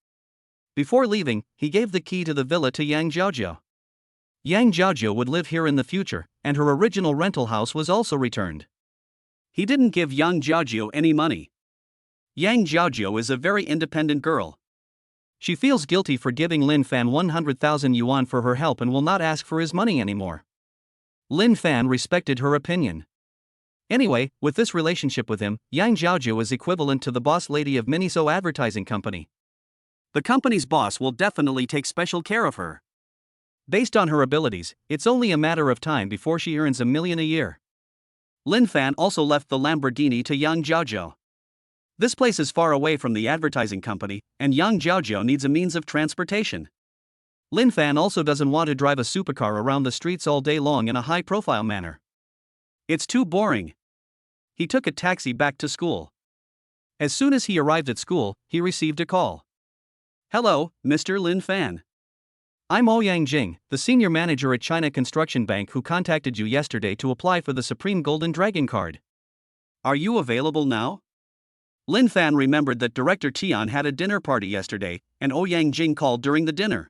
Before leaving, he gave the key to the villa to Yang Jiajiu. Yang Jiajiu would live here in the future, and her original rental house was also returned. He didn't give Yang Jiajiu any money. Yang Jiajiu is a very independent girl. She feels guilty for giving Lin Fan 100,000 yuan for her help and will not ask for his money anymore. Lin Fan respected her opinion. Anyway, with this relationship with him, Yang Jiajiu is equivalent to the boss lady of Miniso Advertising Company. The company's boss will definitely take special care of her. Based on her abilities, it's only a matter of time before she earns $1 million a year. Lin Fan also left the Lamborghini to Yang Jiajiu. This place is far away from the advertising company, and Yang Jiajiu needs a means of transportation. Lin Fan also doesn't want to drive a supercar around the streets all day long in a high-profile manner. It's too boring. He took a taxi back to school. As soon as he arrived at school, he received a call. Hello, Mr. Lin Fan. I'm Ouyang Jing, the senior manager at China Construction Bank who contacted you yesterday to apply for the Supreme Golden Dragon card. Are you available now? Lin Fan remembered that Director Tian had a dinner party yesterday, and Ouyang Jing called during the dinner.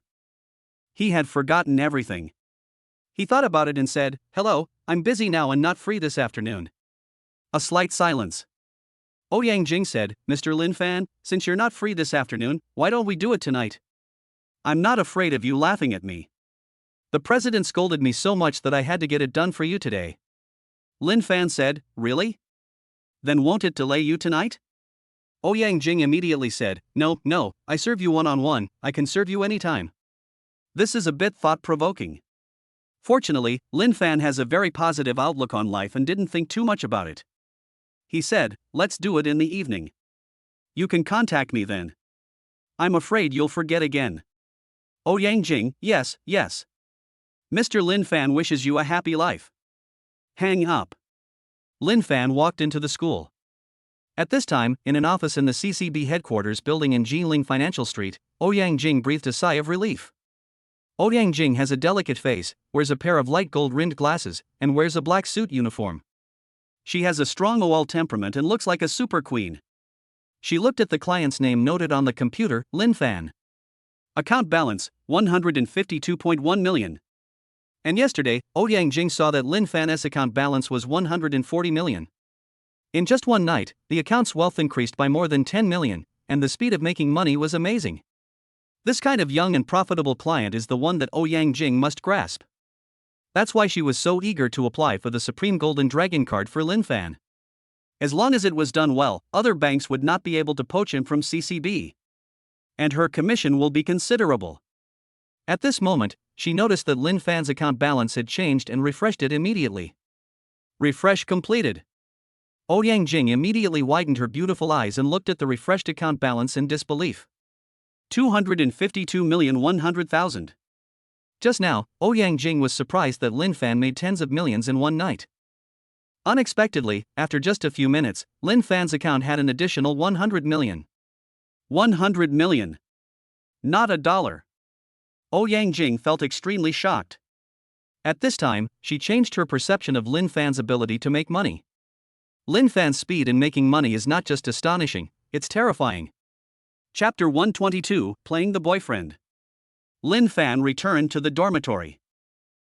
He had forgotten everything. He thought about it and said, Hello, I'm busy now and not free this afternoon. A slight silence. Ouyang Jing said, Mr. Lin Fan, since you're not free this afternoon, why don't we do it tonight? I'm not afraid of you laughing at me. The president scolded me so much that I had to get it done for you today. Lin Fan said, Really? Then won't it delay you tonight? Ouyang Jing immediately said, No, I serve you one-on-one, I can serve you anytime. This is a bit thought-provoking. Fortunately, Lin Fan has a very positive outlook on life and didn't think too much about it. He said, Let's do it in the evening. You can contact me then. I'm afraid you'll forget again. Ouyang Jing, yes. Mr. Lin Fan wishes you a happy life. Hang up. Lin Fan walked into the school. At this time, in an office in the CCB headquarters building in Jiling Financial Street, Ouyang Jing breathed a sigh of relief. Ouyang Jing has a delicate face, wears a pair of light gold-rimmed glasses, and wears a black suit uniform. She has a strong OL temperament and looks like a super queen. She looked at the client's name noted on the computer, Lin Fan. Account balance, 152.1 million. And yesterday, Ouyang Jing saw that Lin Fan's account balance was 140 million. In just one night, the account's wealth increased by more than 10 million, and the speed of making money was amazing. This kind of young and profitable client is the one that Ouyang Jing must grasp. That's why she was so eager to apply for the Supreme Golden Dragon card for Lin Fan. As long as it was done well, other banks would not be able to poach him from CCB. And her commission will be considerable. At this moment, she noticed that Lin Fan's account balance had changed and refreshed it immediately. Refresh completed. Ouyang Jing immediately widened her beautiful eyes and looked at the refreshed account balance in disbelief. 252,100,000. Just now, Ouyang Jing was surprised that Lin Fan made tens of millions in one night. Unexpectedly, after just a few minutes, Lin Fan's account had an additional 100 million. 100 million. Not a dollar. Ouyang Jing felt extremely shocked. At this time, she changed her perception of Lin Fan's ability to make money. Lin Fan's speed in making money is not just astonishing, it's terrifying. Chapter 122, Playing the Boyfriend. Lin Fan returned to the dormitory.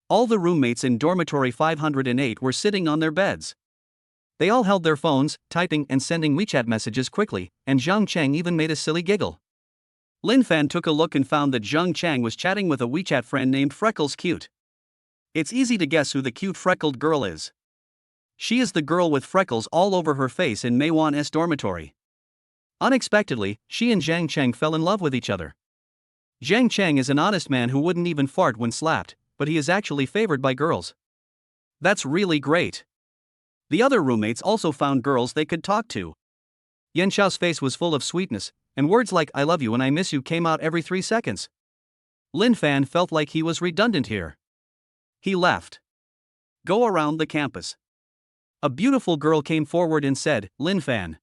All the roommates in dormitory 508 were sitting on their beds. They all held their phones, typing and sending WeChat messages quickly, and Zhang Cheng even made a silly giggle. Lin Fan took a look and found that Zhang Cheng was chatting with a WeChat friend named Freckles Cute. It's easy to guess who the cute freckled girl is. She is the girl with freckles all over her face in Meiwan's dormitory. Unexpectedly, she and Zhang Cheng fell in love with each other. Zhang Cheng is an honest man who wouldn't even fart when slapped, but he is actually favored by girls. That's really great. The other roommates also found girls they could talk to. Yan Xiao's face was full of sweetness, and words like I love you and I miss you came out every 3 seconds. Lin Fan felt like he was redundant here. He left. Go around the campus. A beautiful girl came forward and said, Lin Fan.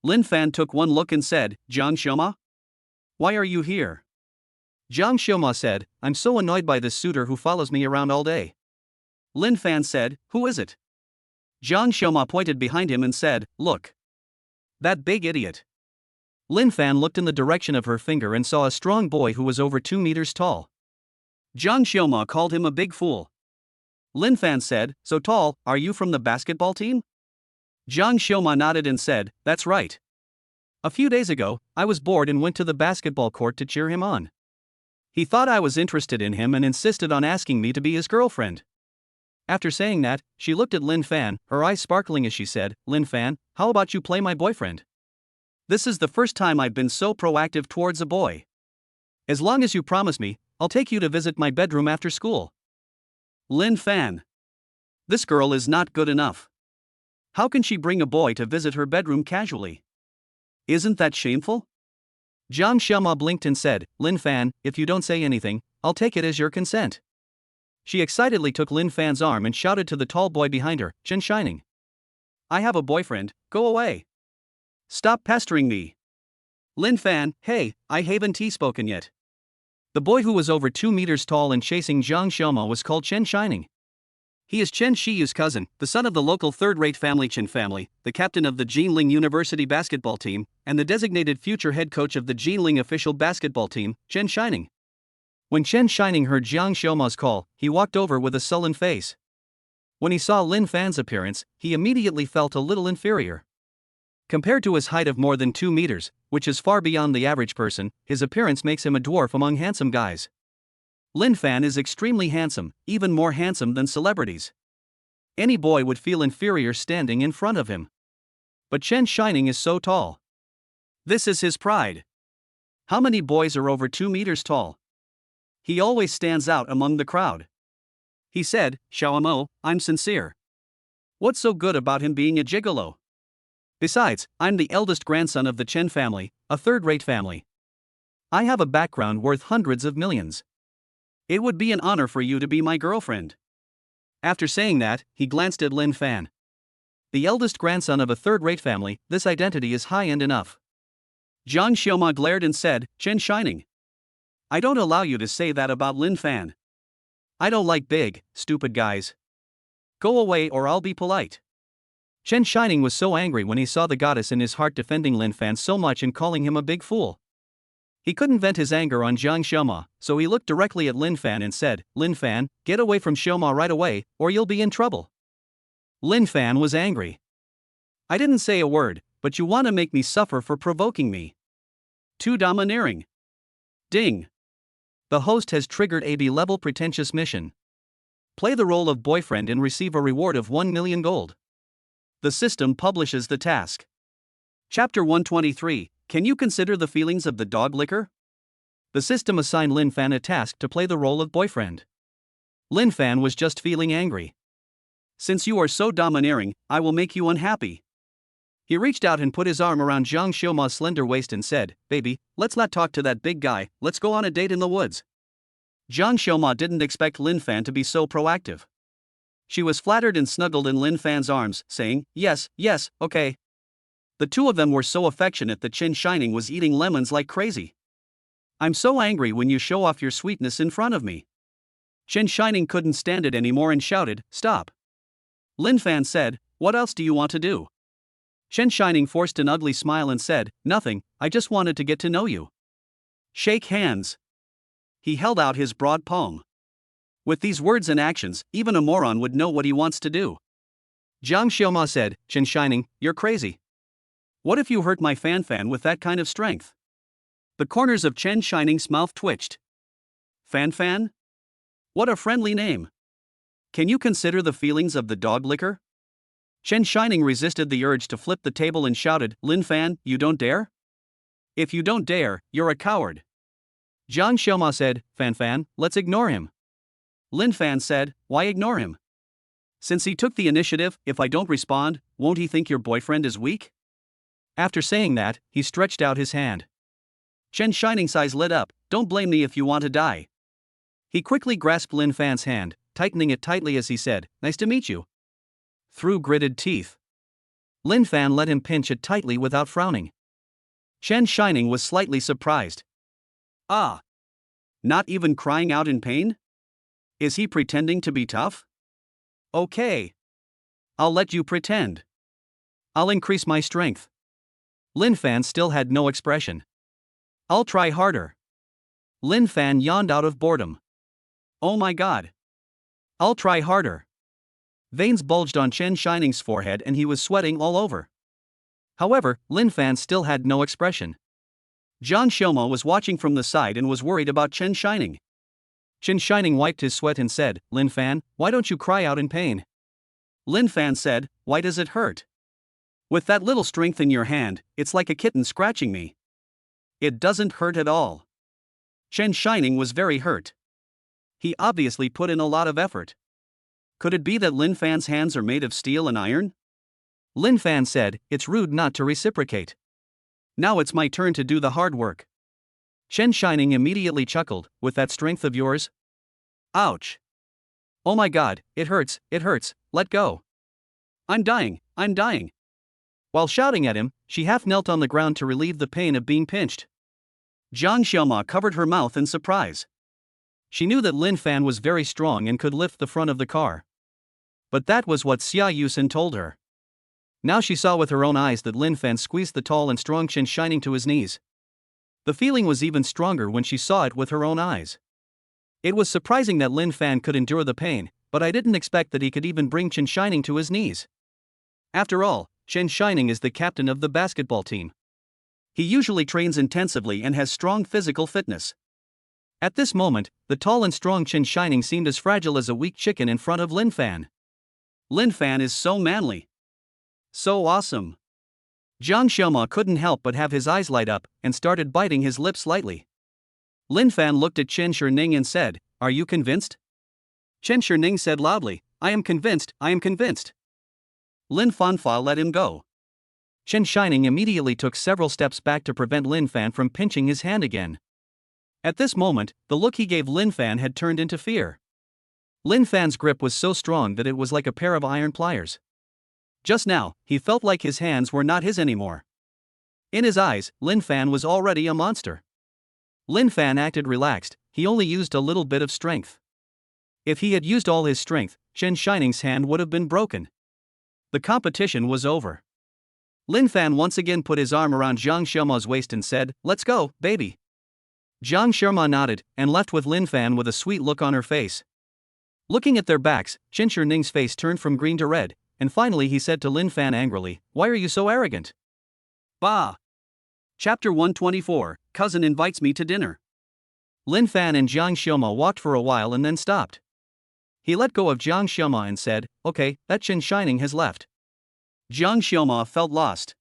Lin Fan took one look and said, Jiang Xioma? Why are you here? Jiang Xioma said, I'm so annoyed by this suitor who follows me around all day. Lin Fan said, who is it? Jiang Xioma pointed behind him and said, look. That big idiot. Lin Fan looked in the direction of her finger and saw a strong boy who was over 2 meters tall. Jiang Xioma called him a big fool. Lin Fan said, so tall, are you from the basketball team? Jiang Xioma nodded and said, that's right. A few days ago, I was bored and went to the basketball court to cheer him on. He thought I was interested in him and insisted on asking me to be his girlfriend. After saying that, she looked at Lin Fan, her eyes sparkling as she said, Lin Fan, how about you play my boyfriend? This is the first time I've been so proactive towards a boy. As long as you promise me, I'll take you to visit my bedroom after school. Lin Fan. This girl is not good enough. How can she bring a boy to visit her bedroom casually? Isn't that shameful? Jiang Xioma blinked and said, Lin Fan, if you don't say anything, I'll take it as your consent. She excitedly took Lin Fan's arm and shouted to the tall boy behind her, Chen Shining. I have a boyfriend, go away. Stop pestering me. Lin Fan, hey, I haven't spoken yet. The boy who was over 2 meters tall and chasing Jiang Xioma was called Chen Shining. He is Chen Shiyu's cousin, the son of the local third-rate family Chen family, the captain of the Jinling University basketball team, and the designated future head coach of the Jinling official basketball team, Chen Shining. When Chen Shining heard Jiang Xiaoma's call, he walked over with a sullen face. When he saw Lin Fan's appearance, he immediately felt a little inferior. Compared to his height of more than 2 meters, which is far beyond the average person, his appearance makes him a dwarf among handsome guys. Lin Fan is extremely handsome, even more handsome than celebrities. Any boy would feel inferior standing in front of him. But Chen Shining is so tall. This is his pride. How many boys are over 2 meters tall? He always stands out among the crowd. He said, Xiaomo, I'm sincere. What's so good about him being a gigolo? Besides, I'm the eldest grandson of the Chen family, a third-rate family. I have a background worth hundreds of millions. It would be an honor for you to be my girlfriend. After saying that, he glanced at Lin Fan. The eldest grandson of a third-rate family, this identity is high-end enough. Jiang Xioma glared and said, Chen Shining. I don't allow you to say that about Lin Fan. I don't like big, stupid guys. Go away or I'll be polite. Chen Shining was so angry when he saw the goddess in his heart defending Lin Fan so much and calling him a big fool. He couldn't vent his anger on Jiang Xioma, so he looked directly at Lin Fan and said, Lin Fan, get away from Xioma right away, or you'll be in trouble. Lin Fan was angry. I didn't say a word, but you want to make me suffer for provoking me. Too domineering. Ding. The host has triggered a B-level pretentious mission. Play the role of boyfriend and receive a reward of 1 million gold. The system publishes the task. Chapter 123, Can you consider the feelings of the dog licker? The system assigned Lin Fan a task to play the role of boyfriend. Lin Fan was just feeling angry. Since you are so domineering, I will make you unhappy. He reached out and put his arm around Jiang Xiuma's slender waist and said, "Baby, let's not talk to that big guy, let's go on a date in the woods." Jiang Xiuma didn't expect Lin Fan to be so proactive. She was flattered and snuggled in Lin Fan's arms, saying, "Yes, yes, okay." The two of them were so affectionate that Chen Shining was eating lemons like crazy. "I'm so angry when you show off your sweetness in front of me." Chen Shining couldn't stand it anymore and shouted, "Stop." Lin Fan said, "What else do you want to do?" Chen Shining forced an ugly smile and said, "Nothing, I just wanted to get to know you." "Shake hands." He held out his broad palm. With these words and actions, even a moron would know what he wants to do. Jiang Xiuma said, "Chen Shining, you're crazy. What if you hurt my Fan with that kind of strength?" The corners of Chen Shining's mouth twitched. Fan? What a friendly name. Can you consider the feelings of the dog licker? Chen Shining resisted the urge to flip the table and shouted, "Lin Fan, you don't dare? If you don't dare, you're a coward." Jiang Xiuma said, Fan, let's ignore him." Lin Fan said, "Why ignore him? Since he took the initiative, if I don't respond, won't he think your boyfriend is weak?" After saying that, he stretched out his hand. Chen Shining's eyes lit up, "Don't blame me if you want to die." He quickly grasped Lin Fan's hand, tightening it tightly as he said, "Nice to meet you." Through gritted teeth, Lin Fan let him pinch it tightly without frowning. Chen Shining was slightly surprised. Ah! Not even crying out in pain? Is he pretending to be tough? Okay. I'll let you pretend. I'll increase my strength. Lin Fan still had no expression. "I'll try harder." Lin Fan yawned out of boredom. "Oh my god. I'll try harder." Veins bulged on Chen Shining's forehead and he was sweating all over. However, Lin Fan still had no expression. Jiang Xiuma was watching from the side and was worried about Chen Shining. Chen Shining wiped his sweat and said, "Lin Fan, why don't you cry out in pain?" Lin Fan said, "Why does it hurt? With that little strength in your hand, it's like a kitten scratching me." "It doesn't hurt at all." Chen Shining was very hurt. He obviously put in a lot of effort. Could it be that Lin Fan's hands are made of steel and iron? Lin Fan said, "It's rude not to reciprocate. Now it's my turn to do the hard work." Chen Shining immediately chuckled, "With that strength of yours? Ouch. Oh my god, it hurts, let go. I'm dying. While shouting at him, she half knelt on the ground to relieve the pain of being pinched. Jiang Xiuma covered her mouth in surprise. She knew that Lin Fan was very strong and could lift the front of the car. But that was what Xia Yusen told her. Now she saw with her own eyes that Lin Fan squeezed the tall and strong Chen Shining to his knees. The feeling was even stronger when she saw it with her own eyes. It was surprising that Lin Fan could endure the pain, but I didn't expect that he could even bring Chen Shining to his knees. After all, Chen Shining is the captain of the basketball team. He usually trains intensively and has strong physical fitness. At this moment, the tall and strong Chen Shining seemed as fragile as a weak chicken in front of Lin Fan. Lin Fan is so manly. So awesome. Jiang Xiuma couldn't help but have his eyes light up and started biting his lips slightly. Lin Fan looked at Chen Shining and said, "Are you convinced?" Chen Shining said loudly, I am convinced. Lin Fanfa let him go. Chen Shining immediately took several steps back to prevent Lin Fan from pinching his hand again. At this moment, the look he gave Lin Fan had turned into fear. Lin Fan's grip was so strong that it was like a pair of iron pliers. Just now, he felt like his hands were not his anymore. In his eyes, Lin Fan was already a monster. Lin Fan acted relaxed, he only used a little bit of strength. If he had used all his strength, Chen Shining's hand would have been broken. The competition was over. Lin Fan once again put his arm around Jiang Xiuma's waist and said, "Let's go, baby." Jiang Xiuma nodded and left with Lin Fan with a sweet look on her face. Looking at their backs, Chen Shining's face turned from green to red, and finally he said to Lin Fan angrily, "Why are you so arrogant?" Bah! Chapter 124, Cousin invites me to dinner. Lin Fan and Jiang Xiuma walked for a while and then stopped. He let go of Jiang Xiuma and said, "Okay, that Chen Shining has left." Jiang Xiuma felt lost.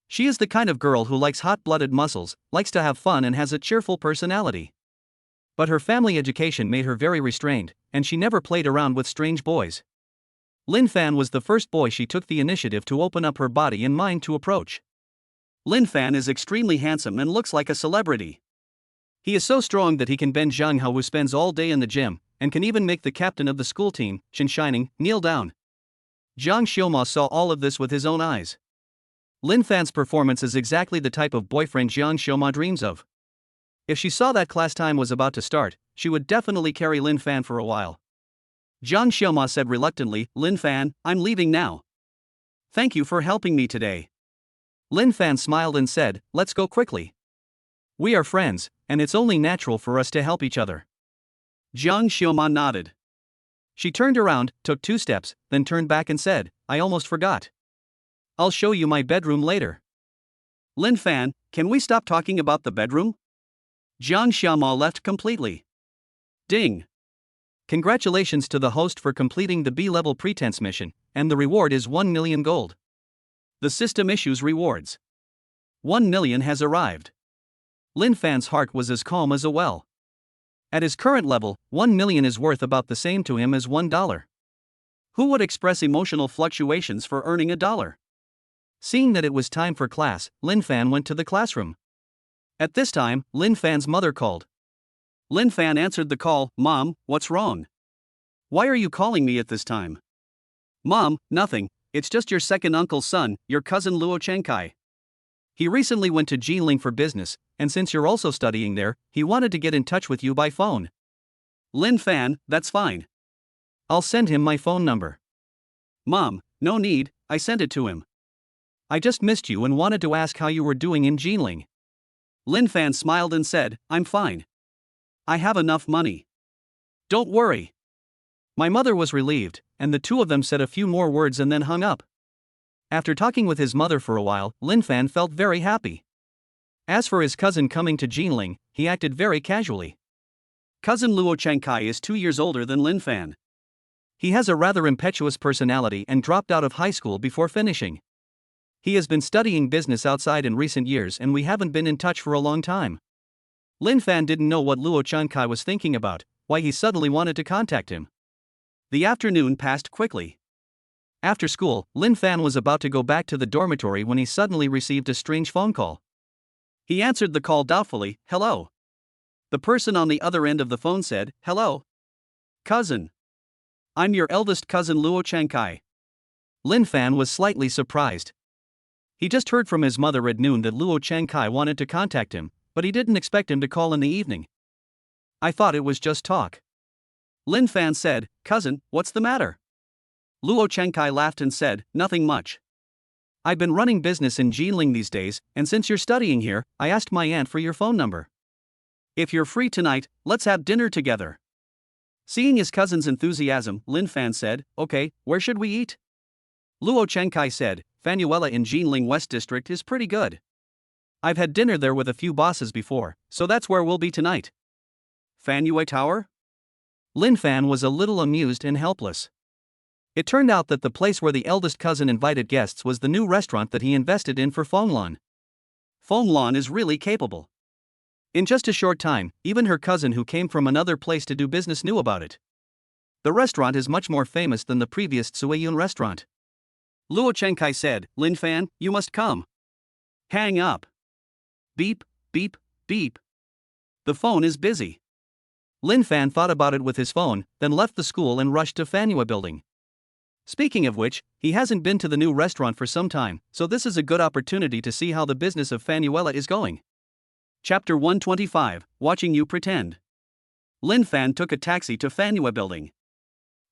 She is the kind of girl who likes hot-blooded muscles, likes to have fun and has a cheerful personality. But her family education made her very restrained, and she never played around with strange boys. Lin Fan was the first boy she took the initiative to open up her body and mind to approach. Lin Fan is extremely handsome and looks like a celebrity. He is so strong that he can bend Zhang Hao, who spends all day in the gym, and can even make the captain of the school team, Chen Shining, kneel down. Zhang Xiaoma saw all of this with his own eyes. Lin Fan's performance is exactly the type of boyfriend Zhang Xiaoma dreams of. If she saw that class time was about to start, she would definitely carry Lin Fan for a while. Zhang Xiaoma said reluctantly, "Lin Fan, I'm leaving now. Thank you for helping me today." Lin Fan smiled and said, "Let's go quickly. We are friends, and it's only natural for us to help each other." Zhang Xiaoma nodded. She turned around, took 2 steps, then turned back and said, "I almost forgot. I'll show you my bedroom later." "Lin Fan, can we stop talking about the bedroom?" Zhang Xiaoma left completely. Ding! Congratulations to the host for completing the B-level pretense mission, and the reward is 1 million gold. The system issues rewards. 1 million has arrived. Lin Fan's heart was as calm as a well. At his current level, 1 million is worth about the same to him as $1. Who would express emotional fluctuations for earning $1? Seeing that it was time for class, Lin Fan went to the classroom. At this time, Lin Fan's mother called. Lin Fan answered the call. "Mom, what's wrong? Why are you calling me at this time?" "Mom, nothing, it's just your second uncle's son, your cousin Luo Chengkai. He recently went to Jinling for business, and since you're also studying there, he wanted to get in touch with you by phone." "Lin Fan, that's fine. I'll send him my phone number." "Mom, no need, I sent it to him. I just missed you and wanted to ask how you were doing in Jinling." Lin Fan smiled and said, "I'm fine. I have enough money. Don't worry." My mother was relieved, and the two of them said a few more words and then hung up. After talking with his mother for a while, Lin Fan felt very happy. As for his cousin coming to Jinling, he acted very casually. Cousin Luo Chengkai is 2 years older than Lin Fan. He has a rather impetuous personality and dropped out of high school before finishing. He has been studying business outside in recent years and we haven't been in touch for a long time. Lin Fan didn't know what Luo Chengkai was thinking about, why he suddenly wanted to contact him. The afternoon passed quickly. After school, Lin Fan was about to go back to the dormitory when he suddenly received a strange phone call. He answered the call doubtfully. "Hello." The person on the other end of the phone said, "Hello. Cousin. I'm your eldest cousin Luo Chengkai." Lin Fan was slightly surprised. He just heard from his mother at noon that Luo Chengkai wanted to contact him, but he didn't expect him to call in the evening. "I thought it was just talk." Lin Fan said, "Cousin, what's the matter?" Luo Chengkai laughed and said, "Nothing much. I've been running business in Jinling these days, and since you're studying here, I asked my aunt for your phone number. If you're free tonight, let's have dinner together." Seeing his cousin's enthusiasm, Lin Fan said, "Okay, where should we eat?" Luo Chengkai said, "Fanuela in Jinling West District is pretty good. I've had dinner there with a few bosses before, so that's where we'll be tonight." Fanue Tower? Lin Fan was a little amused and helpless. It turned out that the place where the eldest cousin invited guests was the new restaurant that he invested in for Fenglan. Fenglan is really capable. In just a short time, even her cousin who came from another place to do business knew about it. The restaurant is much more famous than the previous Suiyun restaurant. Luo Chengkai said, "Lin Fan, you must come." Hang up. Beep, beep, beep. The phone is busy. Lin Fan thought about it with his phone, then left the school and rushed to Fanue building. Speaking of which, he hasn't been to the new restaurant for some time, so this is a good opportunity to see how the business of Fanuela is going. Chapter 125, Watching You Pretend. Lin Fan took a taxi to Fanue building.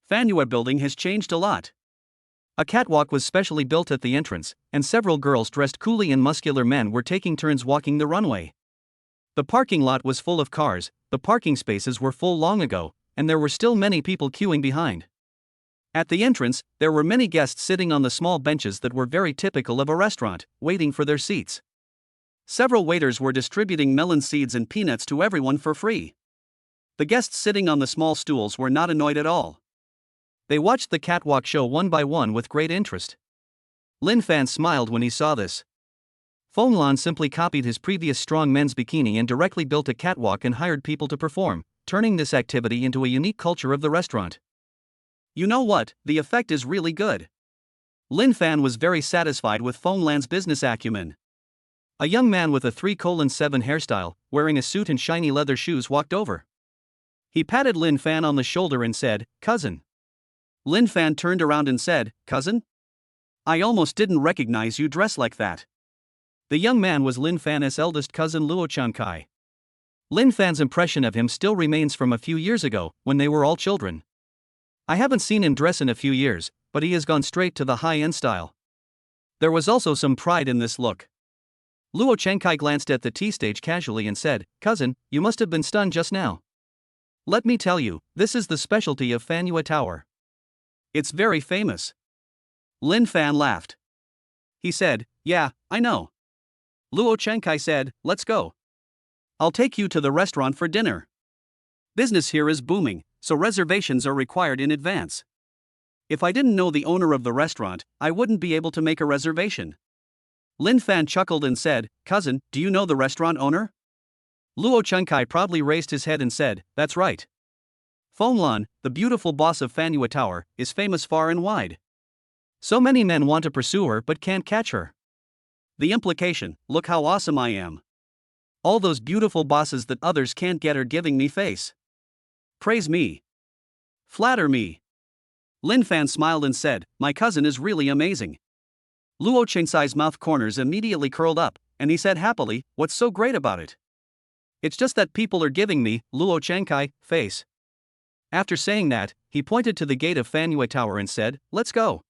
Fanue building has changed a lot. A catwalk was specially built at the entrance, and several girls dressed coolly and muscular men were taking turns walking the runway. The parking lot was full of cars, the parking spaces were full long ago, and there were still many people queuing behind. At the entrance, there were many guests sitting on the small benches that were very typical of a restaurant, waiting for their seats. Several waiters were distributing melon seeds and peanuts to everyone for free. The guests sitting on the small stools were not annoyed at all. They watched the catwalk show one by one with great interest. Lin Fan smiled when he saw this. Feng Lan simply copied his previous strong men's bikini and directly built a catwalk and hired people to perform, turning this activity into a unique culture of the restaurant. You know what, the effect is really good. Lin Fan was very satisfied with Feng Lan's business acumen. A young man with a 3:7 hairstyle, wearing a suit and shiny leather shoes walked over. He patted Lin Fan on the shoulder and said, "Cousin." Lin Fan turned around and said, "Cousin? I almost didn't recognize you dressed like that." The young man was Lin Fan's eldest cousin Luo Changkai. Lin Fan's impression of him still remains from a few years ago, when they were all children. I haven't seen him dress in a few years, but he has gone straight to the high-end style. There was also some pride in this look. Luo Changkai glanced at the tea stage casually and said, "Cousin, you must have been stunned just now. Let me tell you, this is the specialty of Fanyue Tower. It's very famous." Lin Fan laughed. He said, "Yeah, I know." Luo Changkai said, "Let's go. I'll take you to the restaurant for dinner. Business here is booming, so reservations are required in advance. If I didn't know the owner of the restaurant, I wouldn't be able to make a reservation." Lin Fan chuckled and said, "Cousin, do you know the restaurant owner?" Luo Changkai proudly raised his head and said, "That's right. Feng Lan, the beautiful boss of Fanyue Tower, is famous far and wide. So many men want to pursue her but can't catch her. The implication, look how awesome I am. All those beautiful bosses that others can't get are giving me face. Praise me. Flatter me." Lin Fan smiled and said, "My cousin is really amazing." Luo Changkai's mouth corners immediately curled up, and he said happily, "What's so great about it? It's just that people are giving me, Luo Changkai, face." After saying that, he pointed to the gate of Fanyue Tower and said, "Let's go.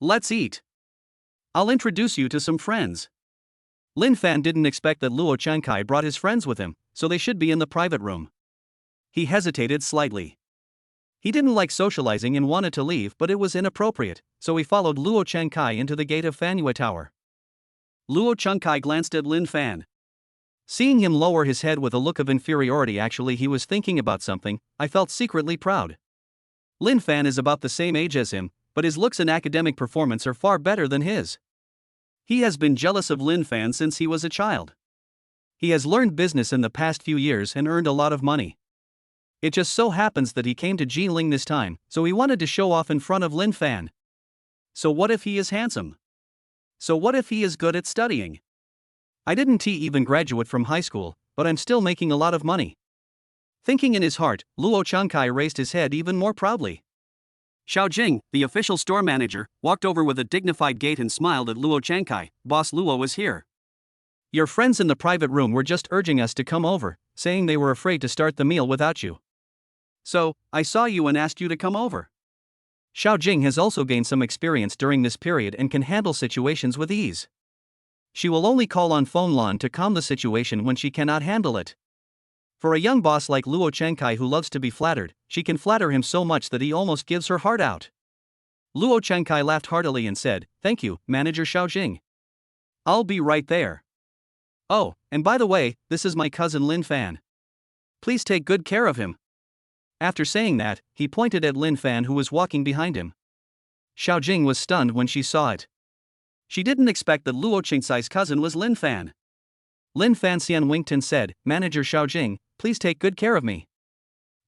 Let's eat. I'll introduce you to some friends." Lin Fan didn't expect that Luo Changkai brought his friends with him, so they should be in the private room. He hesitated slightly. He didn't like socializing and wanted to leave, but it was inappropriate, so he followed Luo Changkai into the gate of Fanyue Tower. Luo Changkai glanced at Lin Fan. Seeing him lower his head with a look of inferiority, actually he was thinking about something, I felt secretly proud. Lin Fan is about the same age as him, but his looks and academic performance are far better than his. He has been jealous of Lin Fan since he was a child. He has learned business in the past few years and earned a lot of money. It just so happens that he came to Jiling this time, so he wanted to show off in front of Lin Fan. So what if he is handsome? So what if he is good at studying? I didn't even graduate from high school, but I'm still making a lot of money. Thinking in his heart, Luo Changkai raised his head even more proudly. Xiao Jing, the official store manager, walked over with a dignified gait and smiled at Luo Changkai. "Boss Luo is here. Your friends in the private room were just urging us to come over, saying they were afraid to start the meal without you. So, I saw you and asked you to come over." Xiao Jing has also gained some experience during this period and can handle situations with ease. She will only call on Feng Lan to calm the situation when she cannot handle it. For a young boss like Luo Changkai who loves to be flattered, she can flatter him so much that he almost gives her heart out. Luo Changkai laughed heartily and said, "Thank you, Manager Xiao Jing. I'll be right there. Oh, and by the way, this is my cousin Lin Fan. Please take good care of him." After saying that, he pointed at Lin Fan who was walking behind him. Xiao Jing was stunned when she saw it. She didn't expect that Luo Changkai's cousin was Lin Fan. Lin Fan Xian winked and said, "Manager Xiao Jing, please take good care of me."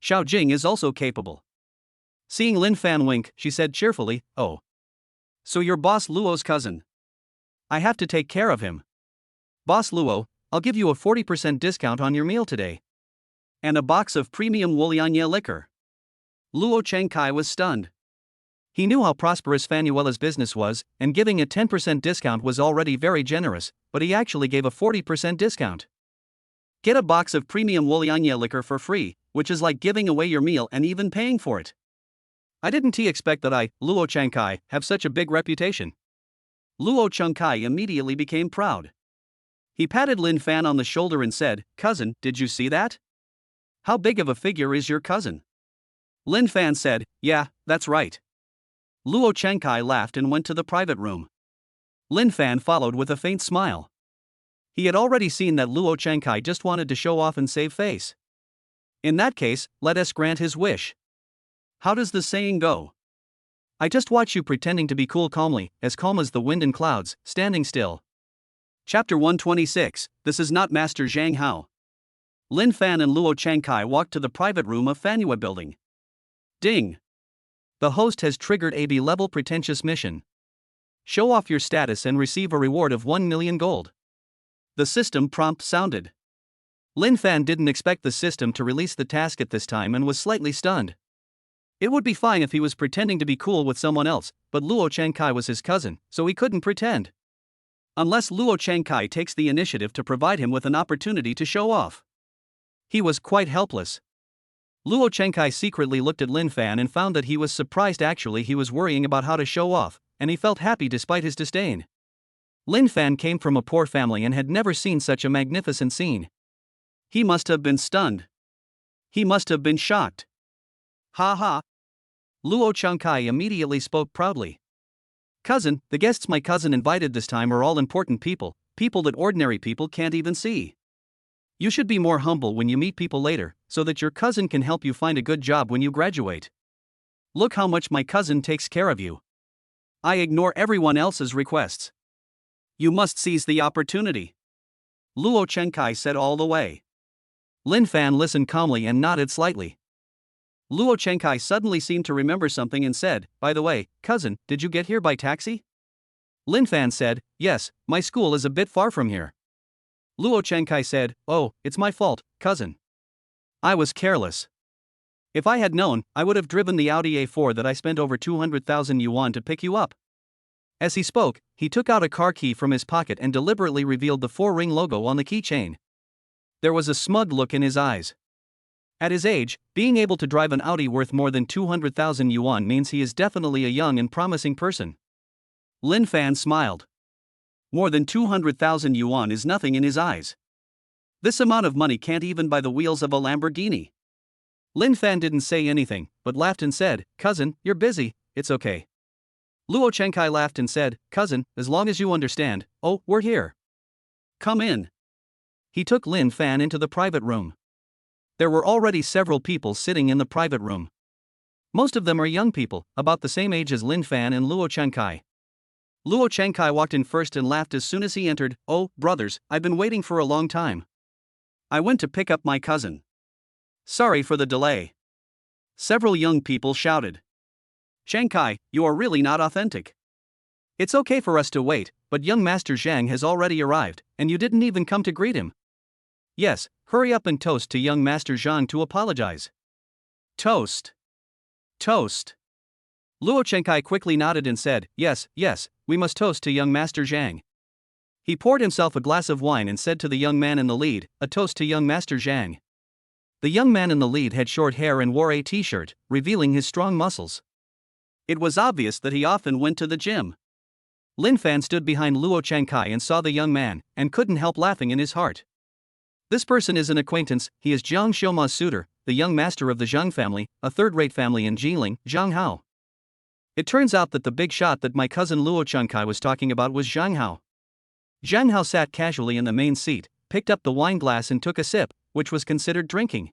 Xiao Jing is also capable. Seeing Lin Fan wink, she said cheerfully, "Oh. So you're Boss Luo's cousin. I have to take care of him. Boss Luo, I'll give you a 40% discount on your meal today. And a box of premium Wulianye liquor." Luo Changkai was stunned. He knew how prosperous Fanuela's business was, and giving a 10% discount was already very generous, but he actually gave a 40% discount. Get a box of premium Wulianye liquor for free, which is like giving away your meal and even paying for it. I didn't expect that I, Luo Changkai, have such a big reputation. Luo Changkai immediately became proud. He patted Lin Fan on the shoulder and said, "Cousin, did you see that? How big of a figure is your cousin?" Lin Fan said, "Yeah, that's right." Luo Changkai laughed and went to the private room. Lin Fan followed with a faint smile. He had already seen that Luo Changkai just wanted to show off and save face. In that case, let us grant his wish. How does the saying go? I just watch you pretending to be cool calmly, as calm as the wind and clouds, standing still. Chapter 126, This is not Master Zhang Hao. Lin Fan and Luo Changkai walked to the private room of Fanhua building. Ding! The host has triggered a B-level pretentious mission. Show off your status and receive a reward of 1 million gold. The system prompt sounded. Lin Fan didn't expect the system to release the task at this time and was slightly stunned. It would be fine if he was pretending to be cool with someone else, but Luo Changkai was his cousin, so he couldn't pretend. Unless Luo Changkai takes the initiative to provide him with an opportunity to show off. He was quite helpless. Luo Changkai secretly looked at Lin Fan and found that he was surprised. Actually, he was worrying about how to show off, and he felt happy despite his disdain. Lin Fan came from a poor family and had never seen such a magnificent scene. He must have been stunned. He must have been shocked. Ha ha! Luo Changkai immediately spoke proudly. Cousin, the guests my cousin invited this time are all important people, people that ordinary people can't even see. You should be more humble when you meet people later, so that your cousin can help you find a good job when you graduate. Look how much my cousin takes care of you. I ignore everyone else's requests. You must seize the opportunity. Luo Changkai said all the way. Lin Fan listened calmly and nodded slightly. Luo Changkai suddenly seemed to remember something and said, By the way, cousin, did you get here by taxi? Lin Fan said, Yes, my school is a bit far from here. Luo Changkai said, Oh, it's my fault, cousin. I was careless. If I had known, I would have driven the Audi A4 that I spent over 200,000 yuan to pick you up. As he spoke, he took out a car key from his pocket and deliberately revealed the 4-ring logo on the keychain. There was a smug look in his eyes. At his age, being able to drive an Audi worth more than 200,000 yuan means he is definitely a young and promising person. Lin Fan smiled. More than 200,000 yuan is nothing in his eyes. This amount of money can't even buy the wheels of a Lamborghini. Lin Fan didn't say anything, but laughed and said, Cousin, you're busy, it's okay. Luo Changkai laughed and said, Cousin, as long as you understand, oh, we're here. Come in. He took Lin Fan into the private room. There were already several people sitting in the private room. Most of them are young people, about the same age as Lin Fan and Luo Changkai. Luo Changkai walked in first and laughed as soon as he entered. Oh, brothers, I've been waiting for a long time. I went to pick up my cousin. Sorry for the delay. Several young people shouted. Changkai, you are really not authentic. It's okay for us to wait, but young Master Zhang has already arrived, and you didn't even come to greet him. Yes, hurry up and toast to young Master Zhang to apologize. Toast. Toast. Luo Changkai quickly nodded and said, Yes, we must toast to young Master Zhang. He poured himself a glass of wine and said to the young man in the lead, A toast to young Master Zhang. The young man in the lead had short hair and wore a t-shirt, revealing his strong muscles. It was obvious that he often went to the gym. Lin Fan stood behind Luo Changkai and saw the young man, and couldn't help laughing in his heart. This person is an acquaintance, he is Jiang Xiuma's suitor, the young master of the Zhang family, a third-rate family in Jilin, Zhang Hao. It turns out that the big shot that my cousin Luo Changkai was talking about was Zhang Hao. Zhang Hao sat casually in the main seat, picked up the wine glass and took a sip, which was considered drinking.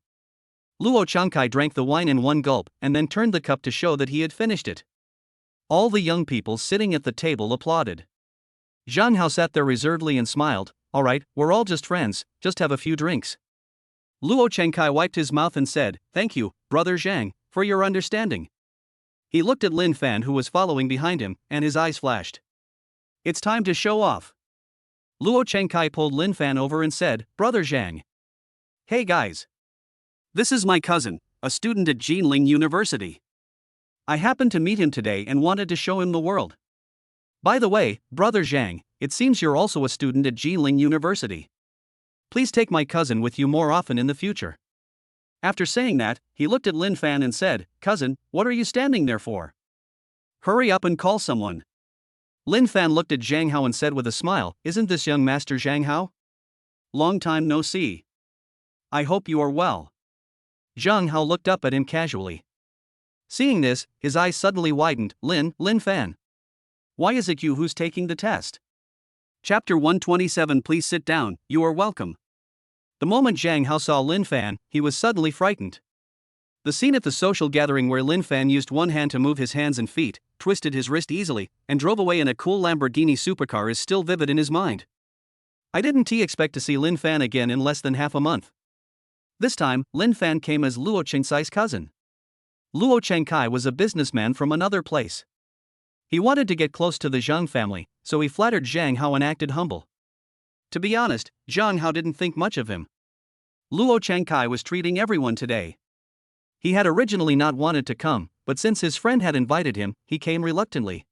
Luo Changkai drank the wine in one gulp and then turned the cup to show that he had finished it. All the young people sitting at the table applauded. Zhang Hao sat there reservedly and smiled, All right, we're all just friends, just have a few drinks. Luo Changkai wiped his mouth and said, Thank you, brother Zhang, for your understanding. He looked at Lin Fan who was following behind him, and his eyes flashed. It's time to show off. Luo Changkai pulled Lin Fan over and said, Brother Zhang. Hey guys. This is my cousin, a student at Jilin University. I happened to meet him today and wanted to show him the world. By the way, Brother Zhang, it seems you're also a student at Jilin University. Please take my cousin with you more often in the future. After saying that, he looked at Lin Fan and said, Cousin, what are you standing there for? Hurry up and call someone. Lin Fan looked at Zhang Hao and said with a smile, Isn't this young Master Zhang Hao? Long time no see. I hope you are well. Zhang Hao looked up at him casually. Seeing this, his eyes suddenly widened. Lin Fan. Why is it you who's taking the test? Chapter 127 Please sit down, you are welcome. The moment Zhang Hao saw Lin Fan, he was suddenly frightened. The scene at the social gathering where Lin Fan used one hand to move his hands and feet, twisted his wrist easily, and drove away in a cool Lamborghini supercar is still vivid in his mind. I didn't expect to see Lin Fan again in less than half a month. This time, Lin Fan came as Luo Chengsai's cousin. Luo Chengkai was a businessman from another place. He wanted to get close to the Zhang family, so he flattered Zhang Hao and acted humble. To be honest, Zhang Hao didn't think much of him. Luo Chengkai was treating everyone today. He had originally not wanted to come, but since his friend had invited him, he came reluctantly.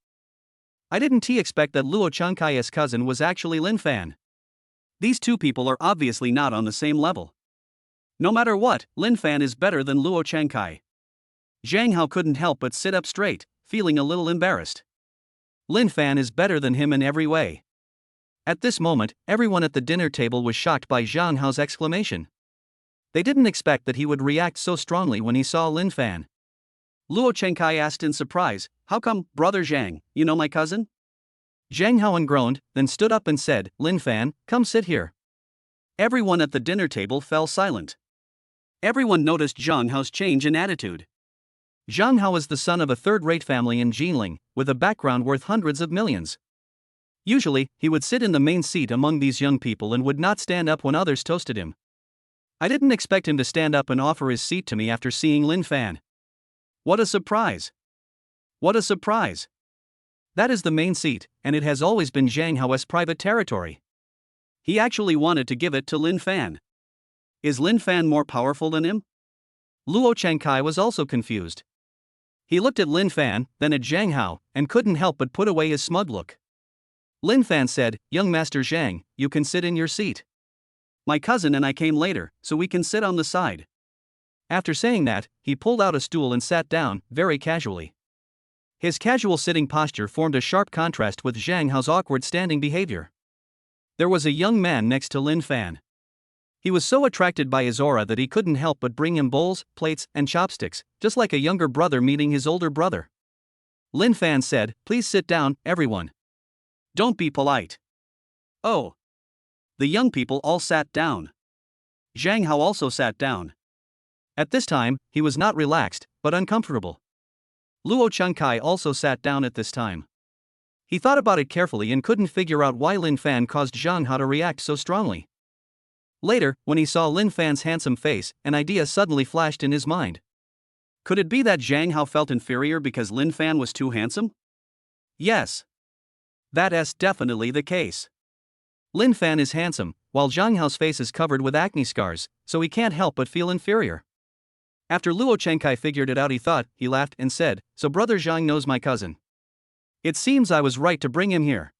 I didn't expect that Luo Chengkai's cousin was actually Lin Fan. These two people are obviously not on the same level. No matter what, Lin Fan is better than Luo Chengkai. Zhang Hao couldn't help but sit up straight, feeling a little embarrassed. Lin Fan is better than him in every way. At this moment, everyone at the dinner table was shocked by Zhang Hao's exclamation. They didn't expect that he would react so strongly when he saw Lin Fan. Luo Chengkai asked in surprise, "How come, brother Zhang, you know my cousin?" Zhang Hao groaned, then stood up and said, "Lin Fan, come sit here." Everyone at the dinner table fell silent. Everyone noticed Zhang Hao's change in attitude. Zhang Hao is the son of a third-rate family in Jinling, with a background worth hundreds of millions. Usually, he would sit in the main seat among these young people and would not stand up when others toasted him. I didn't expect him to stand up and offer his seat to me after seeing Lin Fan. What a surprise! What a surprise! That is the main seat, and it has always been Zhang Hao's private territory. He actually wanted to give it to Lin Fan. Is Lin Fan more powerful than him? Luo Chengkai was also confused. He looked at Lin Fan, then at Zhang Hao, and couldn't help but put away his smug look. Lin Fan said, "Young Master Zhang, you can sit in your seat. My cousin and I came later, so we can sit on the side." After saying that, he pulled out a stool and sat down, very casually. His casual sitting posture formed a sharp contrast with Zhang Hao's awkward standing behavior. There was a young man next to Lin Fan. He was so attracted by his aura that he couldn't help but bring him bowls, plates, and chopsticks, just like a younger brother meeting his older brother. Lin Fan said, "Please sit down, everyone. Don't be polite." Oh. The young people all sat down. Zhang Hao also sat down. At this time, he was not relaxed, but uncomfortable. Luo Chengkai also sat down at this time. He thought about it carefully and couldn't figure out why Lin Fan caused Zhang Hao to react so strongly. Later, when he saw Lin Fan's handsome face, an idea suddenly flashed in his mind. Could it be that Zhang Hao felt inferior because Lin Fan was too handsome? Yes. That is definitely the case. Lin Fan is handsome, while Zhang Hao's face is covered with acne scars, so he can't help but feel inferior. After Luo Chengkai figured it out, he laughed and said, "So brother Zhang knows my cousin. It seems I was right to bring him here.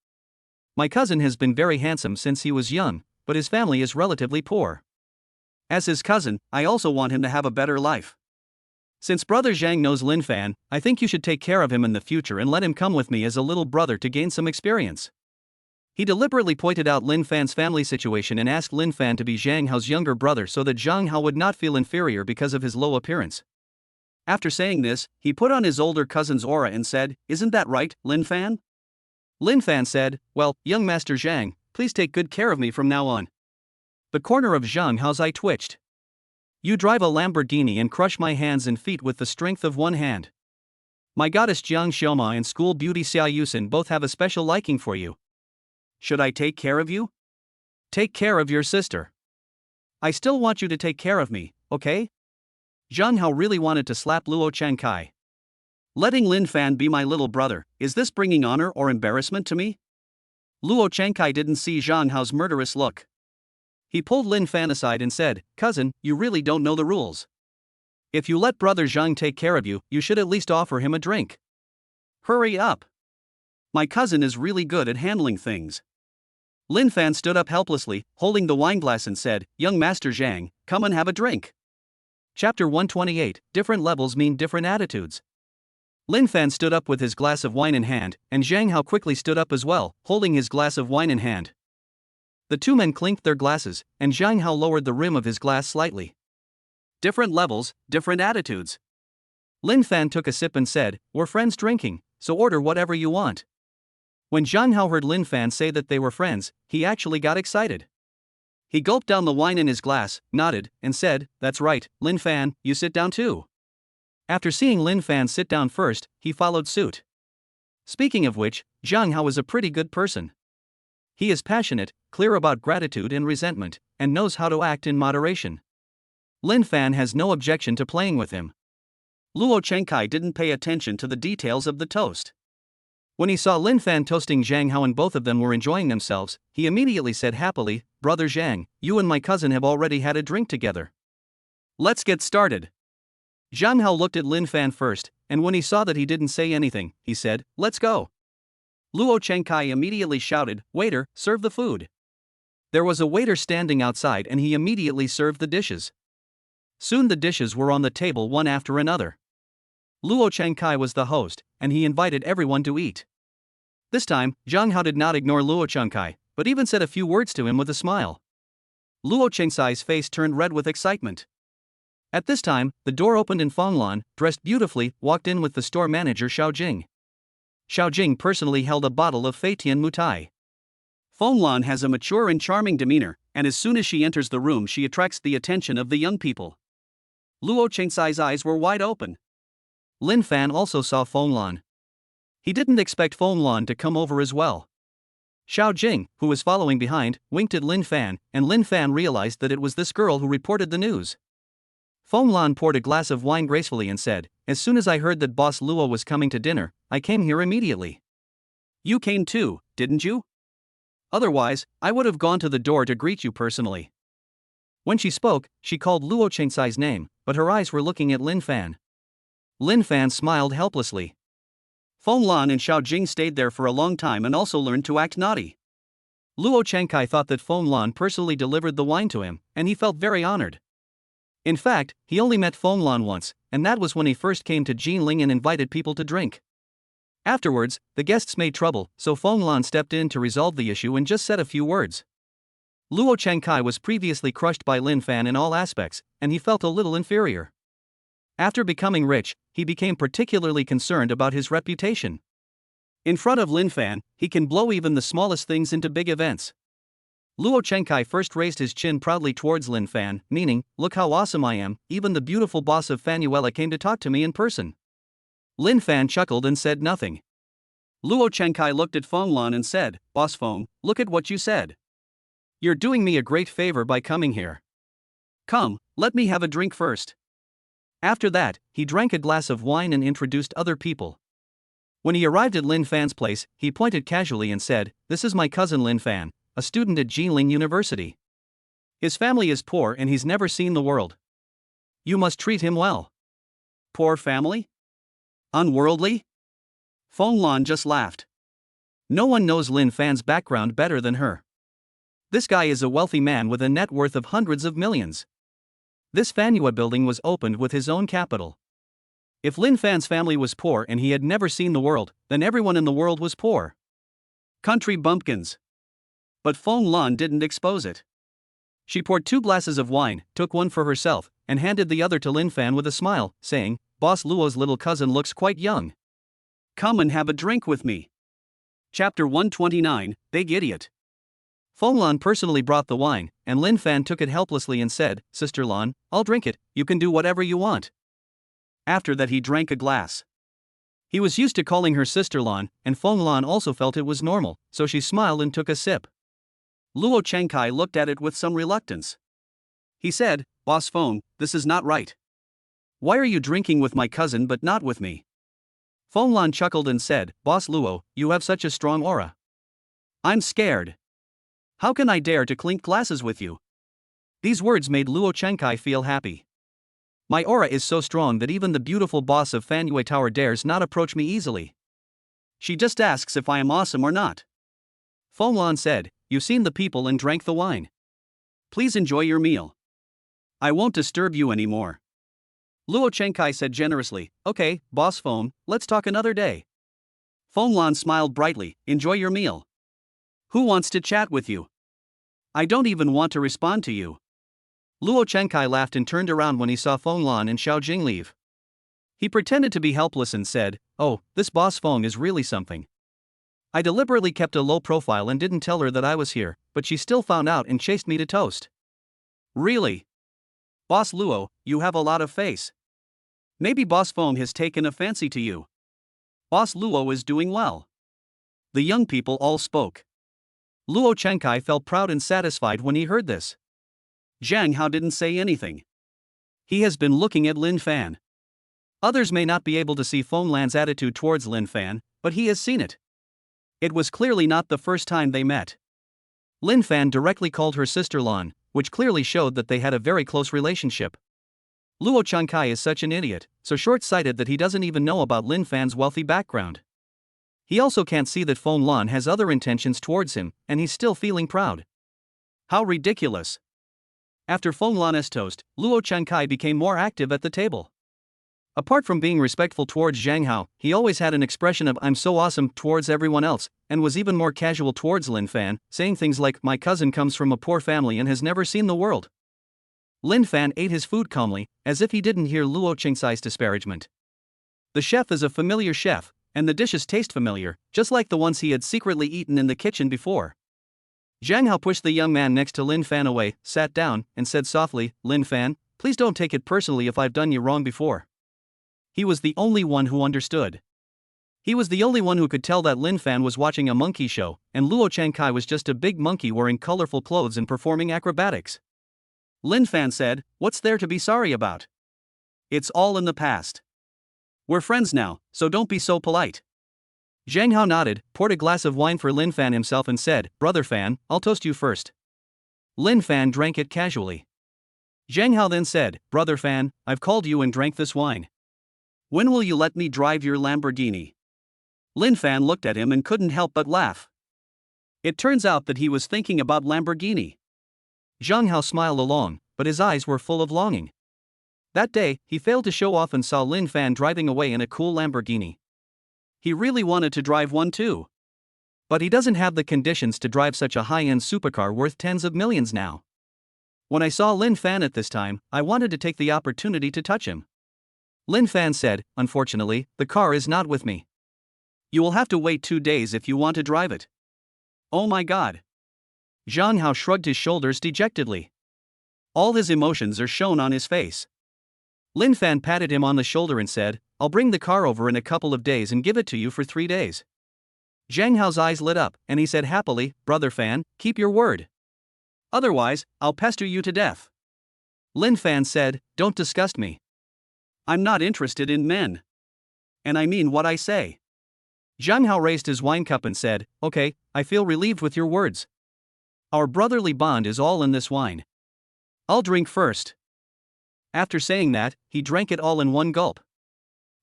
My cousin has been very handsome since he was young, but his family is relatively poor. As his cousin, I also want him to have a better life. Since brother Zhang knows Lin Fan, I think you should take care of him in the future and let him come with me as a little brother to gain some experience." He deliberately pointed out Lin Fan's family situation and asked Lin Fan to be Zhang Hao's younger brother so that Zhang Hao would not feel inferior because of his low appearance. After saying this, he put on his older cousin's aura and said, "Isn't that right, Lin Fan?" Lin Fan said, "Well, young Master Zhang, please take good care of me from now on." The corner of Zhang Hao's eye twitched. "You drive a Lamborghini and crush my hands and feet with the strength of one hand. My goddess Jiang Xiaoma and school beauty Xia Yusin both have a special liking for you. Should I take care of you? Take care of your sister. I still want you to take care of me, okay?" Zhang Hao really wanted to slap Luo Chengkai. Letting Lin Fan be my little brother, is this bringing honor or embarrassment to me? Luo Chengkai didn't see Zhang Hao's murderous look. He pulled Lin Fan aside and said, "Cousin, you really don't know the rules. If you let brother Zhang take care of you, you should at least offer him a drink. Hurry up. My cousin is really good at handling things." Lin Fan stood up helplessly, holding the wineglass and said, "Young Master Zhang, come and have a drink." Chapter 128, Different Levels Mean Different Attitudes. Lin Fan stood up with his glass of wine in hand, and Zhang Hao quickly stood up as well, holding his glass of wine in hand. The two men clinked their glasses, and Zhang Hao lowered the rim of his glass slightly. Different levels, different attitudes. Lin Fan took a sip and said, "We're friends drinking, so order whatever you want." When Zhang Hao heard Lin Fan say that they were friends, he actually got excited. He gulped down the wine in his glass, nodded, and said, "That's right, Lin Fan, you sit down too." After seeing Lin Fan sit down first, he followed suit. Speaking of which, Zhang Hao is a pretty good person. He is passionate, clear about gratitude and resentment, and knows how to act in moderation. Lin Fan has no objection to playing with him. Luo Chengkai didn't pay attention to the details of the toast. When he saw Lin Fan toasting Zhang Hao and both of them were enjoying themselves, he immediately said happily, "Brother Zhang, you and my cousin have already had a drink together. Let's get started." Zhang Hao looked at Lin Fan first, and when he saw that he didn't say anything, he said, "Let's go." Luo Chengkai immediately shouted, "Waiter, serve the food." There was a waiter standing outside and he immediately served the dishes. Soon the dishes were on the table one after another. Luo Chengkai was the host, and he invited everyone to eat. This time, Zhang Hao did not ignore Luo Chengkai, but even said a few words to him with a smile. Luo Chengkai's face turned red with excitement. At this time, the door opened and Fong Lan, dressed beautifully, walked in with the store manager Xiao Jing. Xiao Jing personally held a bottle of Feitian Mutai. Fong Lan has a mature and charming demeanor, and as soon as she enters the room she attracts the attention of the young people. Luo Chengkai's eyes were wide open. Lin Fan also saw Fong Lan. He didn't expect Fong Lan to come over as well. Xiao Jing, who was following behind, winked at Lin Fan, and Lin Fan realized that it was this girl who reported the news. Fong Lan poured a glass of wine gracefully and said, "As soon as I heard that Boss Luo was coming to dinner, I came here immediately." "You came too, didn't you? Otherwise, I would have gone to the door to greet you personally." When she spoke, she called Luo Chengkai's name, but her eyes were looking at Lin Fan. Lin Fan smiled helplessly. Fong Lan and Xiao Jing stayed there for a long time and also learned to act naughty. Luo Chengkai thought that Fong Lan personally delivered the wine to him, and he felt very honored. In fact, he only met Fong Lan once, and that was when he first came to Jinling and invited people to drink. Afterwards, the guests made trouble, so Fong Lan stepped in to resolve the issue and just said a few words. Luo Chengkai was previously crushed by Lin Fan in all aspects, and he felt a little inferior. After becoming rich, he became particularly concerned about his reputation. In front of Lin Fan, he can blow even the smallest things into big events. Luo Chengkai first raised his chin proudly towards Lin Fan, meaning, "Look how awesome I am, even the beautiful boss of Fanuela came to talk to me in person." Lin Fan chuckled and said nothing. Luo Chengkai looked at Fong Lan and said, "Boss Fong, look at what you said. You're doing me a great favor by coming here. Come, let me have a drink first." After that, he drank a glass of wine and introduced other people. When he arrived at Lin Fan's place, he pointed casually and said, "This is my cousin Lin Fan, a student at Jinling University. His family is poor and he's never seen the world. You must treat him well." "Poor family? Unworldly?" Fong Lan just laughed. No one knows Lin Fan's background better than her. This guy is a wealthy man with a net worth of hundreds of millions. This Fanua building was opened with his own capital. If Lin Fan's family was poor and he had never seen the world, then everyone in the world was poor. Country bumpkins. But Fong Lan didn't expose it. She poured 2 glasses of wine, took one for herself, and handed the other to Lin Fan with a smile, saying, "Boss Luo's little cousin looks quite young. Come and have a drink with me." Chapter 129, Big Idiot. Fong Lan personally brought the wine, and Lin Fan took it helplessly and said, "Sister Lan, I'll drink it, you can do whatever you want." After that he drank a glass. He was used to calling her Sister Lan, and Fong Lan also felt it was normal, so she smiled and took a sip. Luo Chengkai looked at it with some reluctance. He said, "Boss Fong, this is not right. Why are you drinking with my cousin but not with me?" Fong Lan chuckled and said, "Boss Luo, you have such a strong aura. I'm scared. How can I dare to clink glasses with you?" These words made Luo Chengkai feel happy. "My aura is so strong that even the beautiful boss of Fanue Tower dares not approach me easily. She just asks if I am awesome or not." Fong Lan said, "You've seen the people and drank the wine. Please enjoy your meal. I won't disturb you anymore." Luo Chengkai said generously, "Okay, Boss Fong, let's talk another day." Fong Lan smiled brightly, "Enjoy your meal. Who wants to chat with you? I don't even want to respond to you." Luo Chengkai laughed and turned around when he saw Fong Lan and Xiao Jing leave. He pretended to be helpless and said, "Oh, this Boss Fong is really something. I deliberately kept a low profile and didn't tell her that I was here, but she still found out and chased me to toast. Really? Boss Luo, you have a lot of face. Maybe Boss Fong has taken a fancy to you. Boss Luo is doing well." The young people all spoke. Luo Chenkai felt proud and satisfied when he heard this. Zhang Hao didn't say anything. He has been looking at Lin Fan. Others may not be able to see Feng Lan's attitude towards Lin Fan, but he has seen it. It was clearly not the first time they met. Lin Fan directly called her sister Lan, which clearly showed that they had a very close relationship. Luo Chenkai is such an idiot, so short-sighted that he doesn't even know about Lin Fan's wealthy background. He also can't see that Feng Lan has other intentions towards him, and he's still feeling proud. How ridiculous. After Feng Lan's toast, Luo Chenkai became more active at the table. Apart from being respectful towards Zhang Hao, he always had an expression of "I'm so awesome" towards everyone else, and was even more casual towards Lin Fan, saying things like, "My cousin comes from a poor family and has never seen the world." Lin Fan ate his food calmly, as if he didn't hear Luo Chengsai's disparagement. The chef is a familiar chef, and the dishes taste familiar, just like the ones he had secretly eaten in the kitchen before. Zhang Hao pushed the young man next to Lin Fan away, sat down, and said softly, "Lin Fan, please don't take it personally if I've done you wrong before." He was the only one who understood. He was the only one who could tell that Lin Fan was watching a monkey show, and Luo Chenkai was just a big monkey wearing colorful clothes and performing acrobatics. Lin Fan said, "What's there to be sorry about? It's all in the past. We're friends now, so don't be so polite." Zhang Hao nodded, poured a glass of wine for Lin Fan himself and said, "Brother Fan, I'll toast you first." Lin Fan drank it casually. Zhang Hao then said, "Brother Fan, I've called you and drank this wine. When will you let me drive your Lamborghini?" Lin Fan looked at him and couldn't help but laugh. It turns out that he was thinking about Lamborghini. Zhang Hao smiled along, but his eyes were full of longing. That day, he failed to show off and saw Lin Fan driving away in a cool Lamborghini. He really wanted to drive one too. But he doesn't have the conditions to drive such a high-end supercar worth tens of millions now. When I saw Lin Fan at this time, I wanted to take the opportunity to touch him. Lin Fan said, "Unfortunately, the car is not with me. You will have to wait 2 days if you want to drive it." "Oh my god." Zhang Hao shrugged his shoulders dejectedly. All his emotions are shown on his face. Lin Fan patted him on the shoulder and said, "I'll bring the car over in a couple of days and give it to you for 3 days. Zhang Hao's eyes lit up, and he said happily, "Brother Fan, keep your word. Otherwise, I'll pester you to death." Lin Fan said, "Don't disgust me. I'm not interested in men. And I mean what I say." Zhang Hao raised his wine cup and said, "Okay, I feel relieved with your words. Our brotherly bond is all in this wine. I'll drink first." After saying that, he drank it all in one gulp.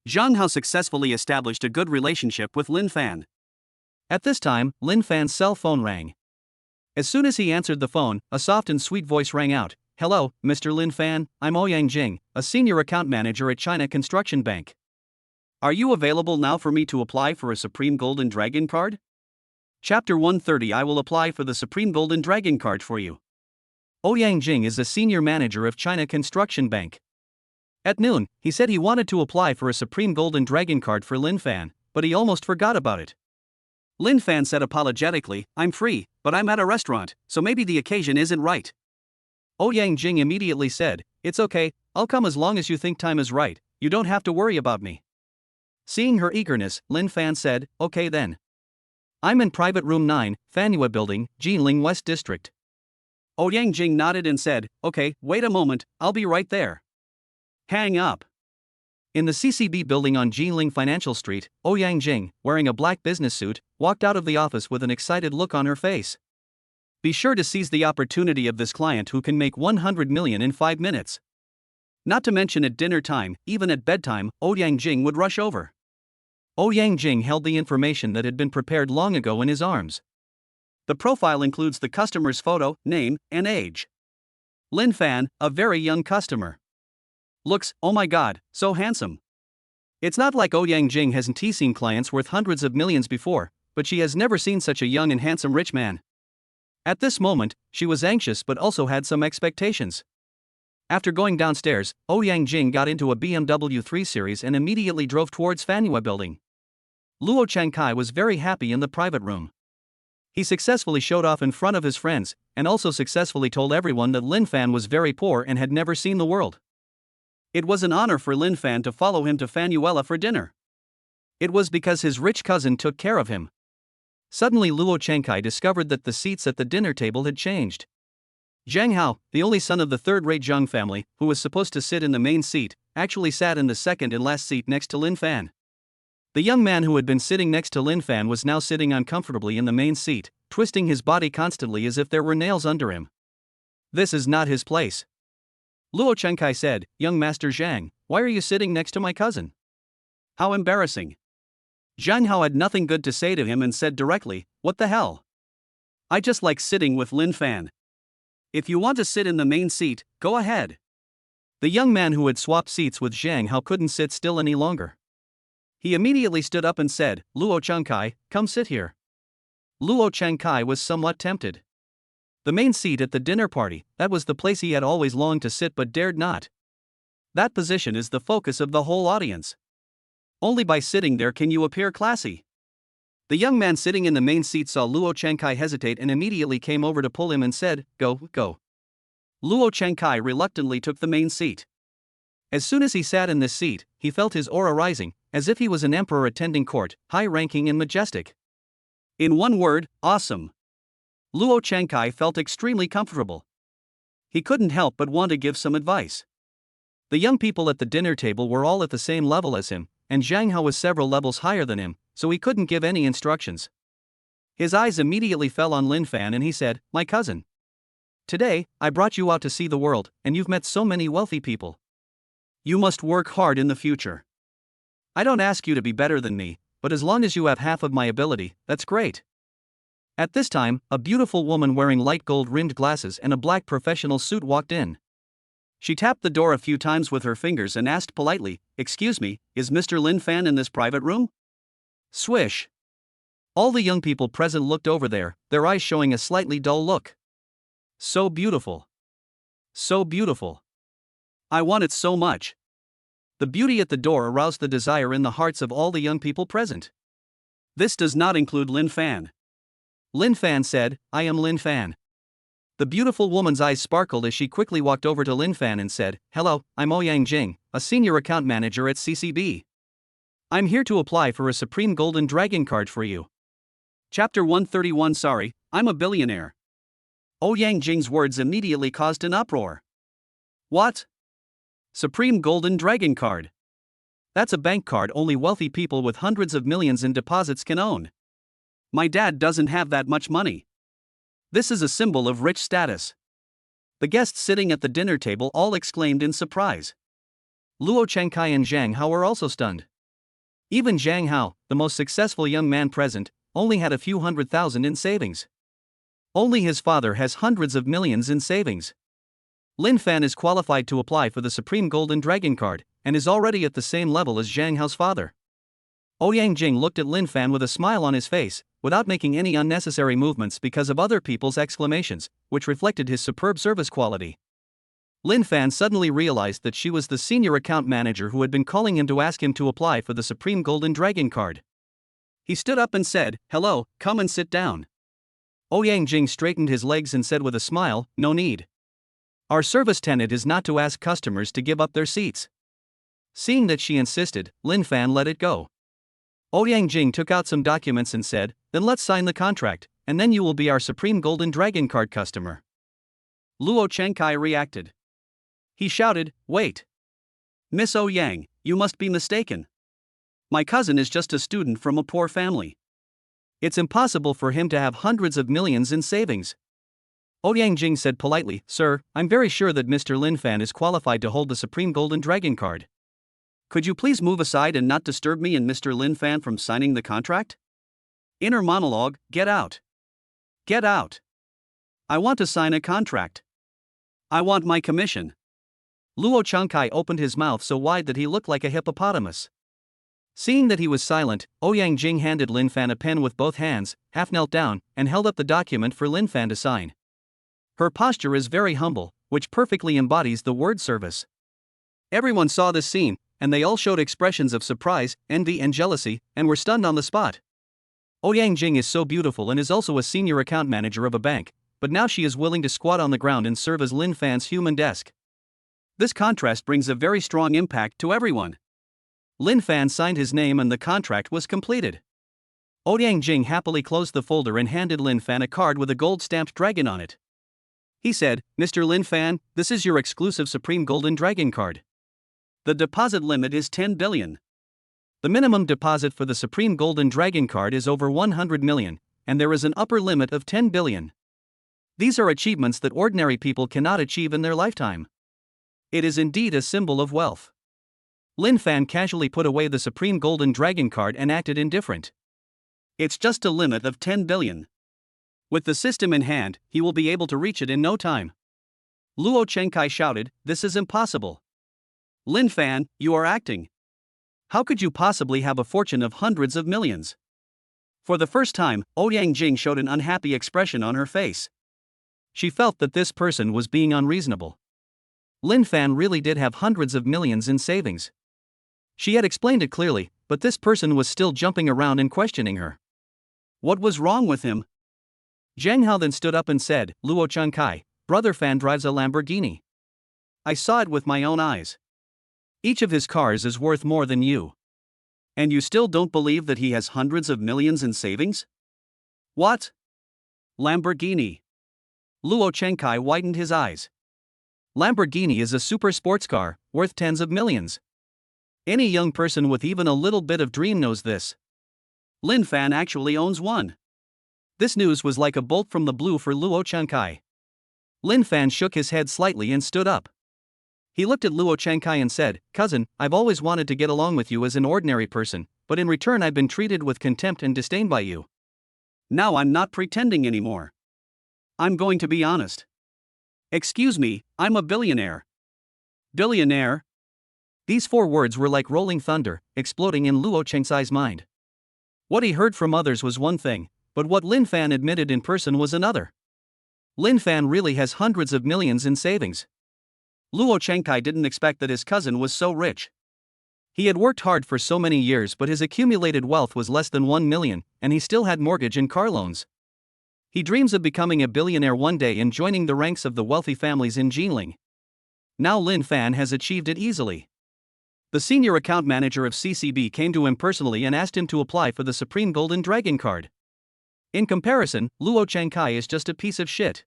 Zhang Hao successfully established a good relationship with Lin Fan. At this time, Lin Fan's cell phone rang. As soon as he answered the phone, a soft and sweet voice rang out, "Hello, Mr. Lin Fan, I'm Ouyang Jing, a senior account manager at China Construction Bank. Are you available now for me to apply for a Supreme Golden Dragon card? Chapter 130 I will apply for the Supreme Golden Dragon card for you." Ouyang Jing is a senior manager of China Construction Bank. At noon, he said he wanted to apply for a Supreme Golden Dragon card for Lin Fan, but he almost forgot about it. Lin Fan said apologetically, "I'm free, but I'm at a restaurant, so maybe the occasion isn't right." Ouyang Jing immediately said, "It's okay, I'll come as long as you think time is right, you don't have to worry about me." Seeing her eagerness, Lin Fan said, "Okay then. I'm in private room 9, Fanyue Building, Jinling West District." Ouyang Jing nodded and said, "Okay, wait a moment, I'll be right there." Hang up. In the CCB building on Jinling Financial Street, Ouyang Jing, wearing a black business suit, walked out of the office with an excited look on her face. Be sure to seize the opportunity of this client who can make 100 million in 5 minutes. Not to mention at dinner time, even at bedtime, Ouyang Jing would rush over. Ouyang Jing held the information that had been prepared long ago in his arms. The profile includes the customer's photo, name, and age. Lin Fan, a very young customer. Looks, oh my god, so handsome. It's not like Ouyang Jing hasn't seen clients worth hundreds of millions before, but she has never seen such a young and handsome rich man. At this moment, she was anxious but also had some expectations. After going downstairs, Ouyang Jing got into a BMW 3 Series and immediately drove towards Fanyue Building. Luo Chenkai was very happy in the private room. He successfully showed off in front of his friends, and also successfully told everyone that Lin Fan was very poor and had never seen the world. It was an honor for Lin Fan to follow him to Fanuela for dinner. It was because his rich cousin took care of him. Suddenly Luo Chengkai discovered that the seats at the dinner table had changed. Zhang Hao, the only son of the third-rate Zhang family, who was supposed to sit in the main seat, actually sat in the second and last seat next to Lin Fan. The young man who had been sitting next to Lin Fan was now sitting uncomfortably in the main seat, twisting his body constantly as if there were nails under him. This is not his place. Luo Chengkai said, "Young Master Zhang, why are you sitting next to my cousin?" How embarrassing. Zhang Hao had nothing good to say to him and said directly, "What the hell? I just like sitting with Lin Fan. If you want to sit in the main seat, go ahead." The young man who had swapped seats with Zhang Hao couldn't sit still any longer. He immediately stood up and said, "Luo Chengkai, come sit here." Luo Chengkai was somewhat tempted. The main seat at the dinner party, that was the place he had always longed to sit but dared not. That position is the focus of the whole audience. Only by sitting there can you appear classy. The young man sitting in the main seat saw Luo Chengkai hesitate and immediately came over to pull him and said, "Go, go." Luo Chengkai reluctantly took the main seat. As soon as he sat in this seat, he felt his aura rising, as if he was an emperor attending court, high-ranking and majestic. In one word, awesome. Luo Chengkai felt extremely comfortable. He couldn't help but want to give some advice. The young people at the dinner table were all at the same level as him, and Zhang Hao was several levels higher than him, so he couldn't give any instructions. His eyes immediately fell on Lin Fan and he said, "My cousin. Today, I brought you out to see the world, and you've met so many wealthy people. You must work hard in the future. I don't ask you to be better than me, but as long as you have half of my ability, that's great." At this time, a beautiful woman wearing light gold-rimmed glasses and a black professional suit walked in. She tapped the door a few times with her fingers and asked politely, "Excuse me, is Mr. Lin Fan in this private room?" Swish. All the young people present looked over there, their eyes showing a slightly dull look. So beautiful. So beautiful. I want it so much. The beauty at the door aroused the desire in the hearts of all the young people present. This does not include Lin Fan. Lin Fan said, "I am Lin Fan." The beautiful woman's eyes sparkled as she quickly walked over to Lin Fan and said, "Hello, I'm Ouyang Jing, a senior account manager at CCB. I'm here to apply for a Supreme Golden Dragon card for you." Chapter 131. Sorry, I'm a billionaire. Ouyang Jing's words immediately caused an uproar. What? Supreme Golden Dragon card? That's a bank card only wealthy people with hundreds of millions in deposits can own. My dad doesn't have that much money. This is a symbol of rich status. The guests sitting at the dinner table all exclaimed in surprise. Luo Chengkai and Zhang Hao were also stunned. Even Zhang Hao, the most successful young man present, only had a few $100,000 in savings. Only his father has hundreds of millions in savings. Lin Fan is qualified to apply for the Supreme Golden Dragon card, and is already at the same level as Zhang Hao's father. Ouyang Jing looked at Lin Fan with a smile on his face, without making any unnecessary movements because of other people's exclamations, which reflected his superb service quality. Lin Fan suddenly realized that she was the senior account manager who had been calling him to ask him to apply for the Supreme Golden Dragon card. He stood up and said, "Hello, come and sit down." Ouyang Jing straightened his legs and said with a smile, "No need. Our service tenet is not to ask customers to give up their seats." Seeing that she insisted, Lin Fan let it go. Ouyang Jing took out some documents and said, "Then let's sign the contract, and then you will be our Supreme Golden Dragon card customer." Luo Chengkai reacted. He shouted, "Wait. Miss Ouyang, you must be mistaken. My cousin is just a student from a poor family. It's impossible for him to have hundreds of millions in savings." Ouyang Jing said politely, "Sir, I'm very sure that Mr. Lin Fan is qualified to hold the Supreme Golden Dragon card. Could you please move aside and not disturb me and Mr. Lin Fan from signing the contract? Inner monologue, get out. Get out. I want to sign a contract. I want my commission." Luo Chengkai opened his mouth so wide that he looked like a hippopotamus. Seeing that he was silent, Ouyang Jing handed Lin Fan a pen with both hands, half knelt down, and held up the document for Lin Fan to sign. Her posture is very humble, which perfectly embodies the word service. Everyone saw this scene, and they all showed expressions of surprise, envy and jealousy, and were stunned on the spot. Ouyang Jing is so beautiful and is also a senior account manager of a bank, but now she is willing to squat on the ground and serve as Lin Fan's human desk. This contrast brings a very strong impact to everyone. Lin Fan signed his name and the contract was completed. Ouyang Jing happily closed the folder and handed Lin Fan a card with a gold-stamped dragon on it. He said, "Mr. Lin Fan, this is your exclusive Supreme Golden Dragon card. The deposit limit is 10 billion. The minimum deposit for the Supreme Golden Dragon card is over 100 million, and there is an upper limit of 10 billion. These are achievements that ordinary people cannot achieve in their lifetime. It is indeed a symbol of wealth." Lin Fan casually put away the Supreme Golden Dragon card and acted indifferent. It's just a limit of 10 billion. With the system in hand, he will be able to reach it in no time. Luo Chengkai shouted, "This is impossible. Lin Fan, you are acting. How could you possibly have a fortune of hundreds of millions?" For the first time, Ouyang Jing showed an unhappy expression on her face. She felt that this person was being unreasonable. Lin Fan really did have hundreds of millions in savings. She had explained it clearly, but this person was still jumping around and questioning her. What was wrong with him? Zhang Hao then stood up and said, "Luo Chengkai, Brother Fan drives a Lamborghini. I saw it with my own eyes. Each of his cars is worth more than you. And you still don't believe that he has hundreds of millions in savings? What? Lamborghini." Luo Chengkai widened his eyes. Lamborghini is a super sports car, worth tens of millions. Any young person with even a little bit of dream knows this. Lin Fan actually owns one. This news was like a bolt from the blue for Luo Chengkai. Lin Fan shook his head slightly and stood up. He looked at Luo Chengkai and said, "Cousin, I've always wanted to get along with you as an ordinary person, but in return I've been treated with contempt and disdain by you. Now I'm not pretending anymore. I'm going to be honest. Excuse me, I'm a billionaire." Billionaire? These four words were like rolling thunder, exploding in Luo Chengkai's mind. What he heard from others was one thing, but what Lin Fan admitted in person was another. Lin Fan really has hundreds of millions in savings. Luo Chengkai didn't expect that his cousin was so rich. He had worked hard for so many years, but his accumulated wealth was less than 1 million, and he still had mortgage and car loans. He dreams of becoming a billionaire one day and joining the ranks of the wealthy families in Jinling. Now Lin Fan has achieved it easily. The senior account manager of CCB came to him personally and asked him to apply for the Supreme Golden Dragon card. In comparison, Luo Chengkai is just a piece of shit.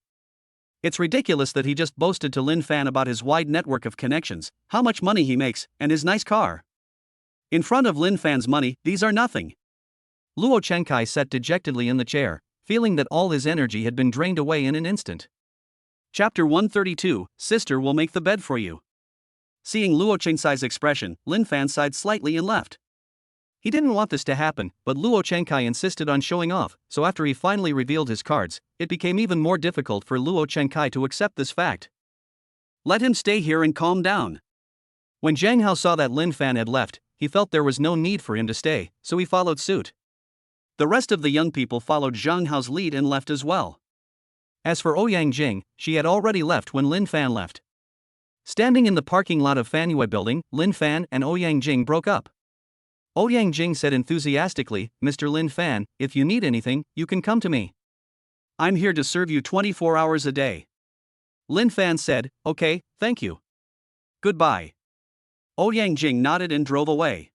It's ridiculous that he just boasted to Lin Fan about his wide network of connections, how much money he makes, and his nice car. In front of Lin Fan's money, these are nothing. Luo Chengkai sat dejectedly in the chair, feeling that all his energy had been drained away in an instant. Chapter 132, Sister will make the bed for you. Seeing Luo Chengkai's expression, Lin Fan sighed slightly and left. He didn't want this to happen, but Luo Chengkai insisted on showing off, so after he finally revealed his cards, it became even more difficult for Luo Chengkai to accept this fact. Let him stay here and calm down. When Zhang Hao saw that Lin Fan had left, he felt there was no need for him to stay, so he followed suit. The rest of the young people followed Zhang Hao's lead and left as well. As for Ouyang Jing, she had already left when Lin Fan left. Standing in the parking lot of Fanyue Building, Lin Fan and Ouyang Jing broke up. Ouyang Jing said enthusiastically, "Mr. Lin Fan, if you need anything, you can come to me. I'm here to serve you 24 hours a day." Lin Fan said, "Okay, thank you. Goodbye." Ouyang Jing nodded and drove away.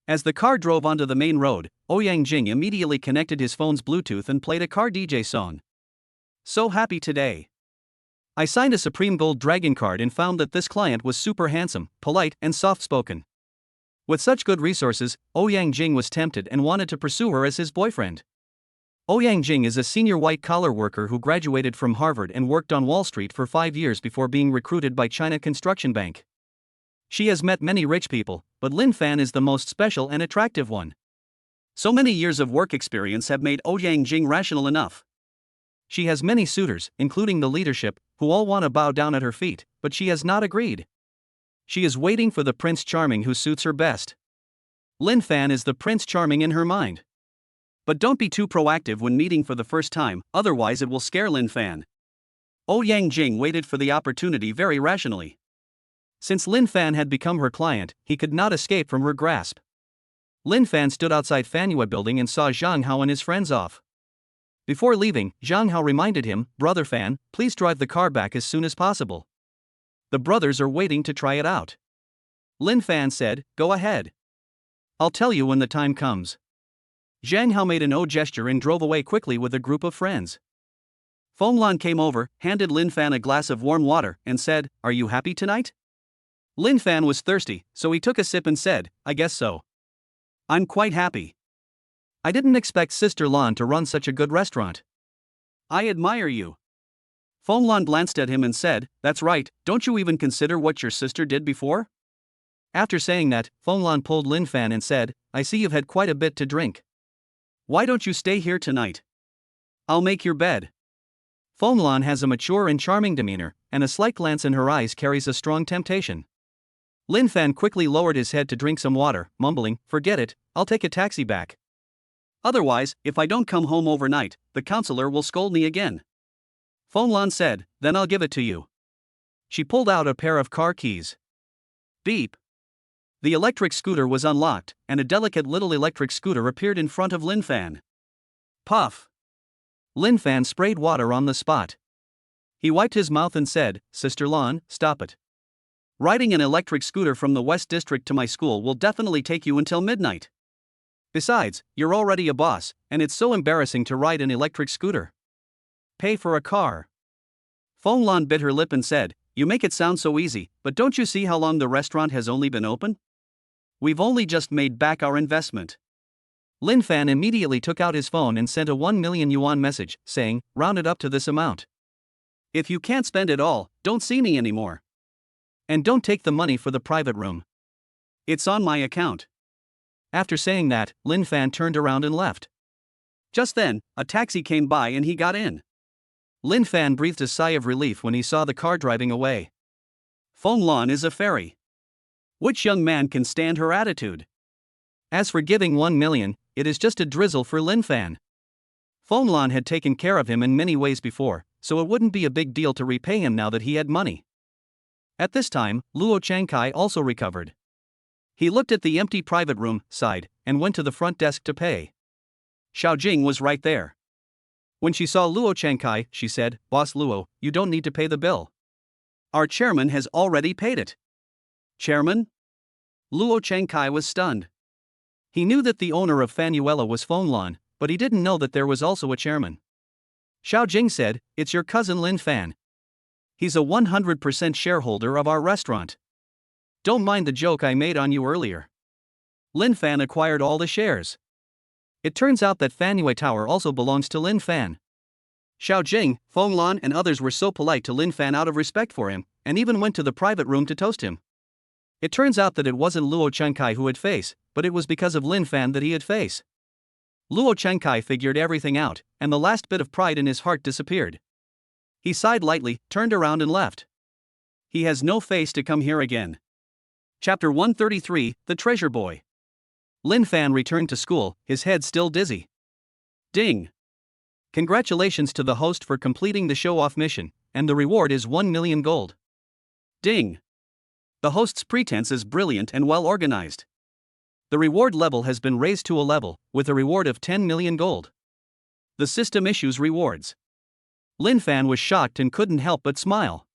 As the car drove onto the main road, Ouyang Jing immediately connected his phone's Bluetooth and played a car DJ song. "So happy today. I signed a Supreme Gold Dragon card and found that this client was super handsome, polite, and soft-spoken." With such good resources, Ouyang Jing was tempted and wanted to pursue her as his boyfriend. Ouyang Jing is a senior white-collar worker who graduated from Harvard and worked on Wall Street for 5 years before being recruited by China Construction Bank. She has met many rich people, but Lin Fan is the most special and attractive one. So many years of work experience have made Ouyang Jing rational enough. She has many suitors, including the leadership, who all want to bow down at her feet, but she has not agreed. She is waiting for the Prince Charming who suits her best. Lin Fan is the Prince Charming in her mind. But don't be too proactive when meeting for the first time, otherwise it will scare Lin Fan. Ouyang Jing waited for the opportunity very rationally. Since Lin Fan had become her client, he could not escape from her grasp. Lin Fan stood outside Fanyue Building and saw Zhang Hao and his friends off. Before leaving, Zhang Hao reminded him, "Brother Fan, please drive the car back as soon as possible. The brothers are waiting to try it out." Lin Fan said, "Go ahead. I'll tell you when the time comes." Zhang Hao made an O gesture and drove away quickly with a group of friends. Feng Lan came over, handed Lin Fan a glass of warm water, and said, "Are you happy tonight?" Lin Fan was thirsty, so he took a sip and said, "I guess so. I'm quite happy. I didn't expect Sister Lan to run such a good restaurant. I admire you." Feng Lan glanced at him and said, "That's right, don't you even consider what your sister did before?" After saying that, Feng Lan pulled Lin Fan and said, "I see you've had quite a bit to drink. Why don't you stay here tonight? I'll make your bed." Feng Lan has a mature and charming demeanor, and a slight glance in her eyes carries a strong temptation. Lin Fan quickly lowered his head to drink some water, mumbling, "Forget it, I'll take a taxi back. Otherwise, if I don't come home overnight, the counselor will scold me again." Feng Lan said, "Then I'll give it to you." She pulled out a pair of car keys. Beep. The electric scooter was unlocked, and a delicate little electric scooter appeared in front of Lin Fan. Puff. Lin Fan sprayed water on the spot. He wiped his mouth and said, "Sister Lan, stop it. Riding an electric scooter from the West District to my school will definitely take you until midnight. Besides, you're already a boss, and it's so embarrassing to ride an electric scooter. Pay for a car." Feng Lan bit her lip and said, "You make it sound so easy, but don't you see how long the restaurant has only been open? We've only just made back our investment." Lin Fan immediately took out his phone and sent a 1 million yuan message, saying, "Round it up to this amount. If you can't spend it all, don't see me anymore. And don't take the money for the private room. It's on my account." After saying that, Lin Fan turned around and left. Just then, a taxi came by and he got in. Lin Fan breathed a sigh of relief when he saw the car driving away. Feng Lan is a fairy. Which young man can stand her attitude? As for giving 1 million, it is just a drizzle for Lin Fan. Feng Lan had taken care of him in many ways before, so it wouldn't be a big deal to repay him now that he had money. At this time, Luo Changkai also recovered. He looked at the empty private room, sighed, and went to the front desk to pay. Xiao Jing was right there. When she saw Luo Changkai, she said, "Boss Luo, you don't need to pay the bill. Our chairman has already paid it." Chairman? Luo Changkai was stunned. He knew that the owner of Fanuela was Feng Lan, but he didn't know that there was also a chairman. Xiao Jing said, "It's your cousin Lin Fan. He's a 100% shareholder of our restaurant. Don't mind the joke I made on you earlier. Lin Fan acquired all the shares. It turns out that Fanue Tower also belongs to Lin Fan." Xiao Jing, Feng Lan and others were so polite to Lin Fan out of respect for him, and even went to the private room to toast him. It turns out that it wasn't Luo Changkai who had face, but it was because of Lin Fan that he had face. Luo Changkai figured everything out, and the last bit of pride in his heart disappeared. He sighed lightly, turned around and left. He has no face to come here again. Chapter 133, The Treasure Boy. Lin Fan returned to school, his head still dizzy. Ding! Congratulations to the host for completing the show-off mission, and the reward is 1 million gold. Ding! The host's pretense is brilliant and well organized. The reward level has been raised to a level, with a reward of 10 million gold. The system issues rewards. Lin Fan was shocked and couldn't help but smile.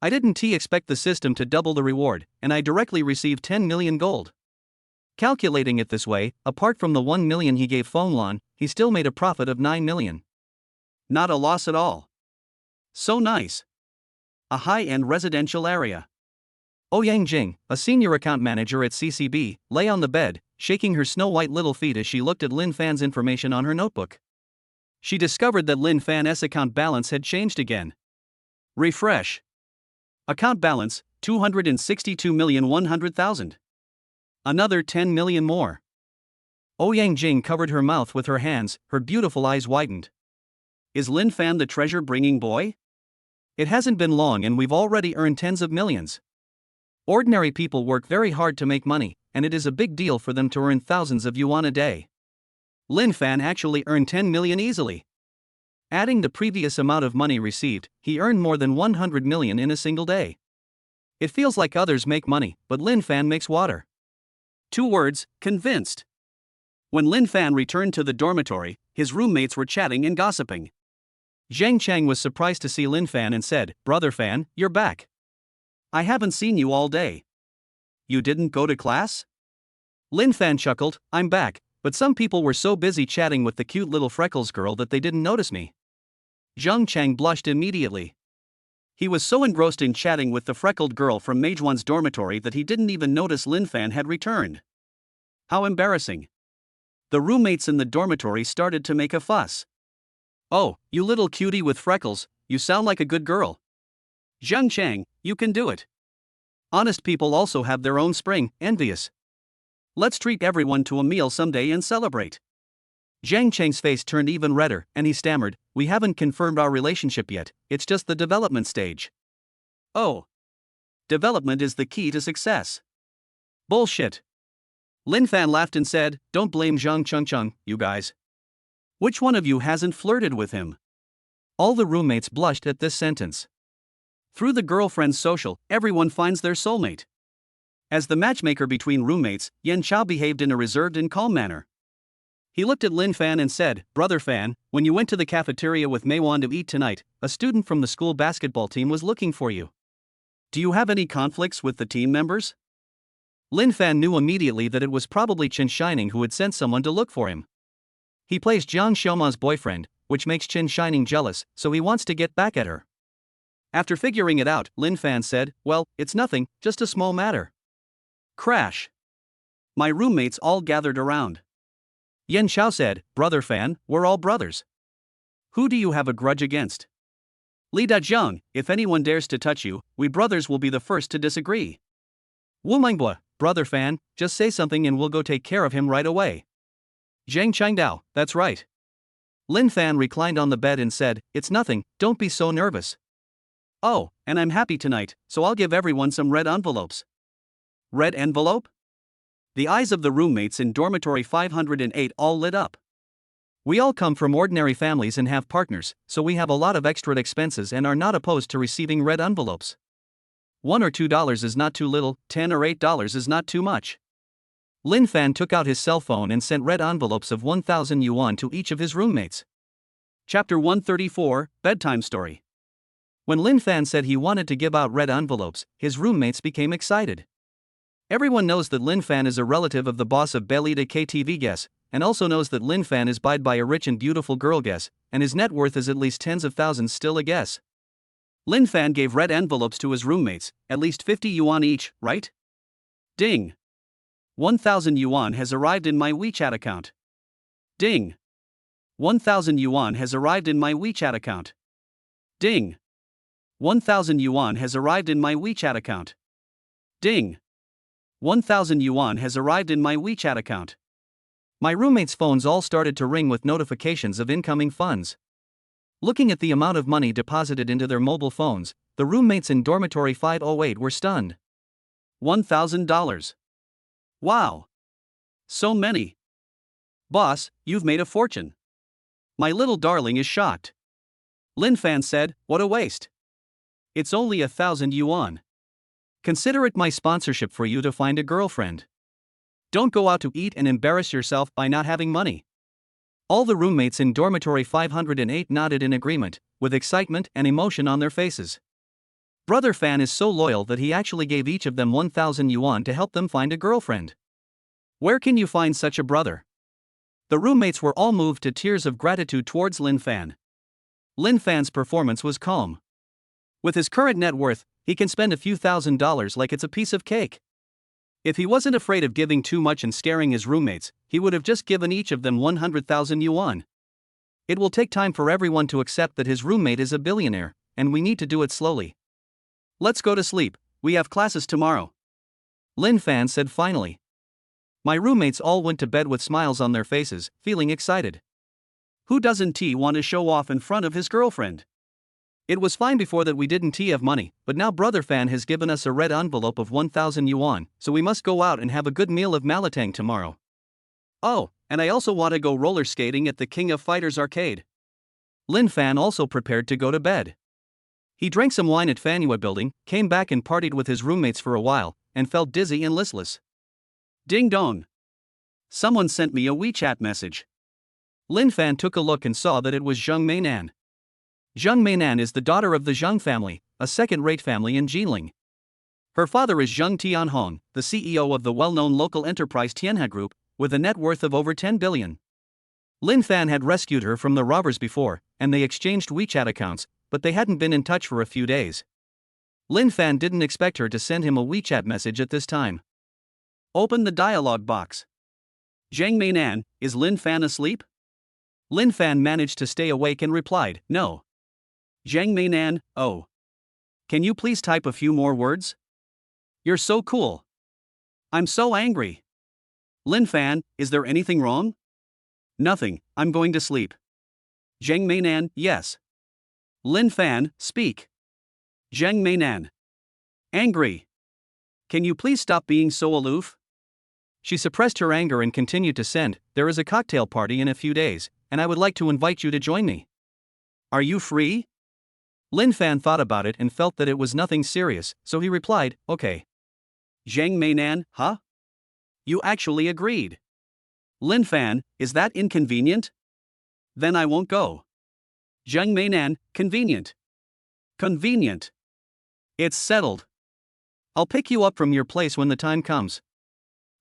I didn't expect the system to double the reward, and I directly received 10 million gold. Calculating it this way, apart from the 1 million he gave Feng Lan, he still made a profit of 9 million. Not a loss at all. So nice. A high-end residential area. Ouyang Jing, a senior account manager at CCB, lay on the bed, shaking her snow-white little feet as she looked at Lin Fan's information on her notebook. She discovered that Lin Fan's account balance had changed again. Refresh. Account balance, 262,100,000. Another 10 million more. Ouyang Jing covered her mouth with her hands, her beautiful eyes widened. Is Lin Fan the treasure-bringing boy? It hasn't been long and we've already earned tens of millions. Ordinary people work very hard to make money, and it is a big deal for them to earn thousands of yuan a day. Lin Fan actually earned 10 million easily. Adding the previous amount of money received, he earned more than 100 million in a single day. It feels like others make money, but Lin Fan makes water. 2 words, convinced. When Lin Fan returned to the dormitory, his roommates were chatting and gossiping. Zhang Chang was surprised to see Lin Fan and said, "Brother Fan, you're back. I haven't seen you all day. You didn't go to class?" Lin Fan chuckled, "I'm back, But some people were so busy chatting with the cute little freckles girl that they didn't notice me. Zhang Chang blushed immediately. He was so engrossed in chatting with the freckled girl from Majuan's dormitory that he didn't even notice Lin Fan had returned. How embarrassing. The roommates in the dormitory started to make a fuss. "Oh, you little cutie with freckles, you sound like a good girl. Zhang Chang, you can do it. Honest people also have their own spring, envious. Let's treat everyone to a meal someday and celebrate." Zhang Chang's face turned even redder, and he stammered, "We haven't confirmed our relationship yet, it's just the development stage." "Oh. Development is the key to success." "Bullshit." Lin Fan laughed and said, "Don't blame Zhang Chengcheng, you guys. Which one of you hasn't flirted with him?" All the roommates blushed at this sentence. Through the girlfriend's social, everyone finds their soulmate. As the matchmaker between roommates, Yan Chao behaved in a reserved and calm manner. He looked at Lin Fan and said, "Brother Fan, when you went to the cafeteria with Meiwan to eat tonight, a student from the school basketball team was looking for you. Do you have any conflicts with the team members?" Lin Fan knew immediately that it was probably Chen Shining who had sent someone to look for him. He plays Jiang Xiaoma's boyfriend, which makes Chen Shining jealous, so he wants to get back at her. After figuring it out, Lin Fan said, "Well, it's nothing, just a small matter." Crash. My roommates all gathered around. Yan Xiao said, "Brother Fan, we're all brothers. Who do you have a grudge against?" "Li Dazheng, if anyone dares to touch you, we brothers will be the first to disagree." "Wu Mingbua, Brother Fan, just say something and we'll go take care of him right away." "Zhang Changdao, that's right." Lin Fan reclined on the bed and said, "It's nothing, don't be so nervous." "Oh, and I'm happy tonight, so I'll give everyone some red envelopes." "Red envelope?" The eyes of the roommates in dormitory 508 all lit up. "We all come from ordinary families and have partners, so we have a lot of extra expenses and are not opposed to receiving red envelopes. $1 or $2 is not too little, $10 or $8 is not too much." Lin Fan took out his cell phone and sent red envelopes of 1,000 yuan to each of his roommates. Chapter 134, Bedtime Story. When Lin Fan said he wanted to give out red envelopes, his roommates became excited. Everyone knows that Lin Fan is a relative of the boss of Belida KTV Guess, and also knows that Lin Fan is buyed by a rich and beautiful girl Guess, and his net worth is at least tens of thousands still a guess. Lin Fan gave red envelopes to his roommates, at least 50 yuan each, right? Ding. 1,000 yuan has arrived in my WeChat account. Ding. 1,000 yuan has arrived in my WeChat account. Ding. 1,000 yuan has arrived in my WeChat account. Ding. 1,000 yuan has arrived in my WeChat account. My roommates' phones all started to ring with notifications of incoming funds. Looking at the amount of money deposited into their mobile phones, the roommates in dormitory 508 were stunned. $1,000. Wow. So many. Boss, you've made a fortune. My little darling is shocked. Lin Fan said, "What a waste. It's only 1,000 yuan. Consider it my sponsorship for you to find a girlfriend. Don't go out to eat and embarrass yourself by not having money." All the roommates in dormitory 508 nodded in agreement, with excitement and emotion on their faces. Brother Fan is so loyal that he actually gave each of them 1,000 yuan to help them find a girlfriend. Where can you find such a brother? The roommates were all moved to tears of gratitude towards Lin Fan. Lin Fan's performance was calm. With his current net worth, he can spend a few $1,000s like it's a piece of cake. If he wasn't afraid of giving too much and scaring his roommates, he would have just given each of them 100,000 yuan. It will take time for everyone to accept that his roommate is a billionaire, and we need to do it slowly. Let's go to sleep, we have classes tomorrow. Lin Fan said finally. My roommates all went to bed with smiles on their faces, feeling excited. Who doesn't want to show off in front of his girlfriend? It was fine before that we didn't have money, but now Brother Fan has given us a red envelope of 1,000 yuan, so we must go out and have a good meal of malatang tomorrow. Oh, and I also want to go roller skating at the King of Fighters arcade. Lin Fan also prepared to go to bed. He drank some wine at Fanhua building, came back and partied with his roommates for a while, and felt dizzy and listless. Ding dong. Someone sent me a WeChat message. Lin Fan took a look and saw that it was Zheng Meinan. Zheng Meinan is the daughter of the Zheng family, a second-rate family in Jilin. Her father is Zheng Tianhong, the CEO of the well-known local enterprise Tianhe Group, with a net worth of over 10 billion. Lin Fan had rescued her from the robbers before, and they exchanged WeChat accounts, but they hadn't been in touch for a few days. Lin Fan didn't expect her to send him a WeChat message at this time. Open the dialog box. Zhang Meinan, is Lin Fan asleep? Lin Fan managed to stay awake and replied, no. Zhang Meinan, oh. Can you please type a few more words? You're so cool. I'm so angry. Lin Fan, is there anything wrong? Nothing, I'm going to sleep. Zhang Meinan, yes. Lin Fan, speak. Zhang Meinan. Angry. Can you please stop being so aloof? She suppressed her anger and continued to send, there is a cocktail party in a few days, and I would like to invite you to join me. Are you free? Lin Fan thought about it and felt that it was nothing serious, so he replied, okay. Zhang Meinan, huh? You actually agreed. Lin Fan, is that inconvenient? Then I won't go. Zhang Meinan, convenient. Convenient. It's settled. I'll pick you up from your place when the time comes.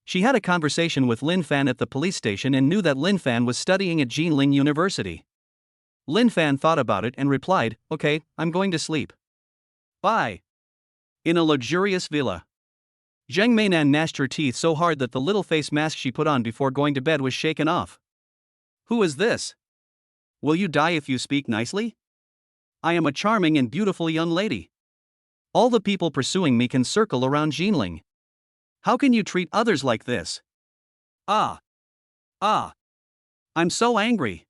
She had a conversation with Lin Fan at the police station and knew that Lin Fan was studying at Jinling University. Lin Fan thought about it and replied, okay, I'm going to sleep. Bye. In a luxurious villa. Zhang Meinan gnashed her teeth so hard that the little face mask she put on before going to bed was shaken off. Who is this? Will you die if you speak nicely? I am a charming and beautiful young lady. All the people pursuing me can circle around Jinling. How can you treat others like this? Ah. I'm so angry.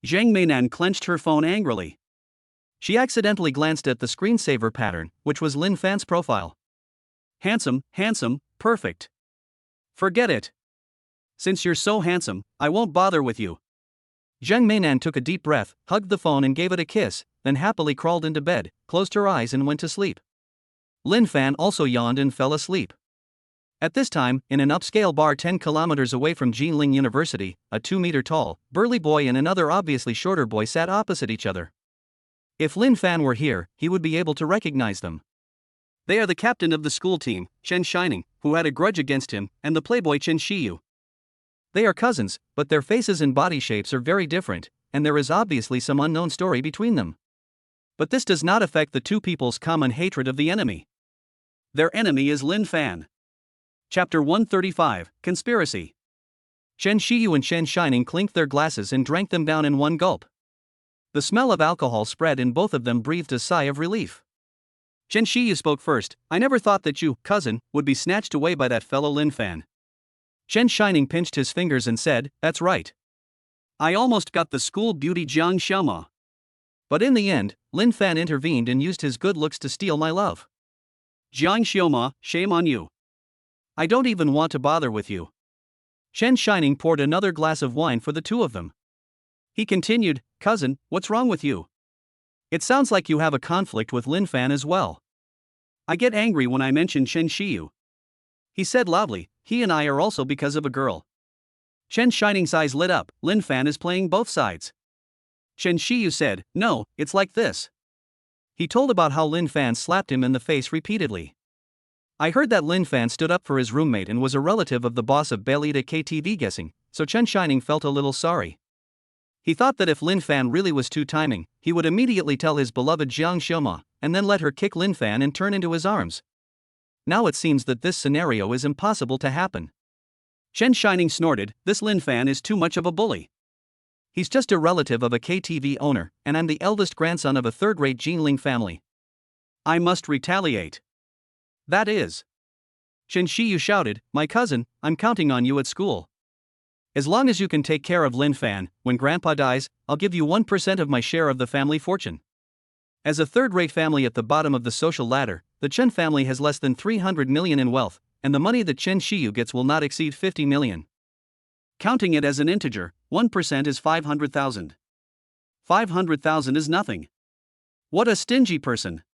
Zhang Meinan clenched her phone angrily. She accidentally glanced at the screensaver pattern, which was Lin Fan's profile. Handsome, perfect. Forget it. Since you're so handsome, I won't bother with you. Zhang Meinan took a deep breath, hugged the phone and gave it a kiss, then happily crawled into bed, closed her eyes and went to sleep. Lin Fan also yawned and fell asleep. At this time, in an upscale bar 10 kilometers away from Jinling University, a 2-meter-tall, burly boy and another obviously shorter boy sat opposite each other. If Lin Fan were here, he would be able to recognize them. They are the captain of the school team, Chen Shining, who had a grudge against him, and the playboy Chen Shiyu. They are cousins, but their faces and body shapes are very different, and there is obviously some unknown story between them. But this does not affect the two people's common hatred of the enemy. Their enemy is Lin Fan. Chapter 135, Conspiracy. Chen Shiyu and Chen Shining clinked their glasses and drank them down in one gulp. The smell of alcohol spread and both of them breathed a sigh of relief. Chen Shiyu spoke first. I never thought that you, cousin, would be snatched away by that fellow Lin Fan. Chen Shining pinched his fingers and said, that's right. I almost got the school beauty Jiang Xiaoma. But in the end, Lin Fan intervened and used his good looks to steal my love. Jiang Xiaoma, shame on you. I don't even want to bother with you. Chen Shining poured another glass of wine for the two of them. He continued, cousin, what's wrong with you? It sounds like you have a conflict with Lin Fan as well. I get angry when I mention Chen Shiyu. He said loudly, he and I are also because of a girl. Chen Shining's eyes lit up, Lin Fan is playing both sides. Chen Shiyu said, no, it's like this. He told about how Lin Fan slapped him in the face repeatedly. I heard that Lin Fan stood up for his roommate and was a relative of the boss of Belita KTV guessing, so Chen Shining felt a little sorry. He thought that if Lin Fan really was too timing, he would immediately tell his beloved Jiang Xiaoma, and then let her kick Lin Fan and turn into his arms. Now it seems that this scenario is impossible to happen. Chen Shining snorted, this Lin Fan is too much of a bully. He's just a relative of a KTV owner, and I'm the eldest grandson of a third-rate Jinling family. I must retaliate. That is. Chen Shiyu shouted, my cousin, I'm counting on you at school. As long as you can take care of Lin Fan, when Grandpa dies, I'll give you 1% of my share of the family fortune. As a third-rate family at the bottom of the social ladder, the Chen family has less than 300 million in wealth, and the money that Chen Shiyu gets will not exceed 50 million. Counting it as an integer, 1% is 500,000. 500,000 is nothing. What a stingy person.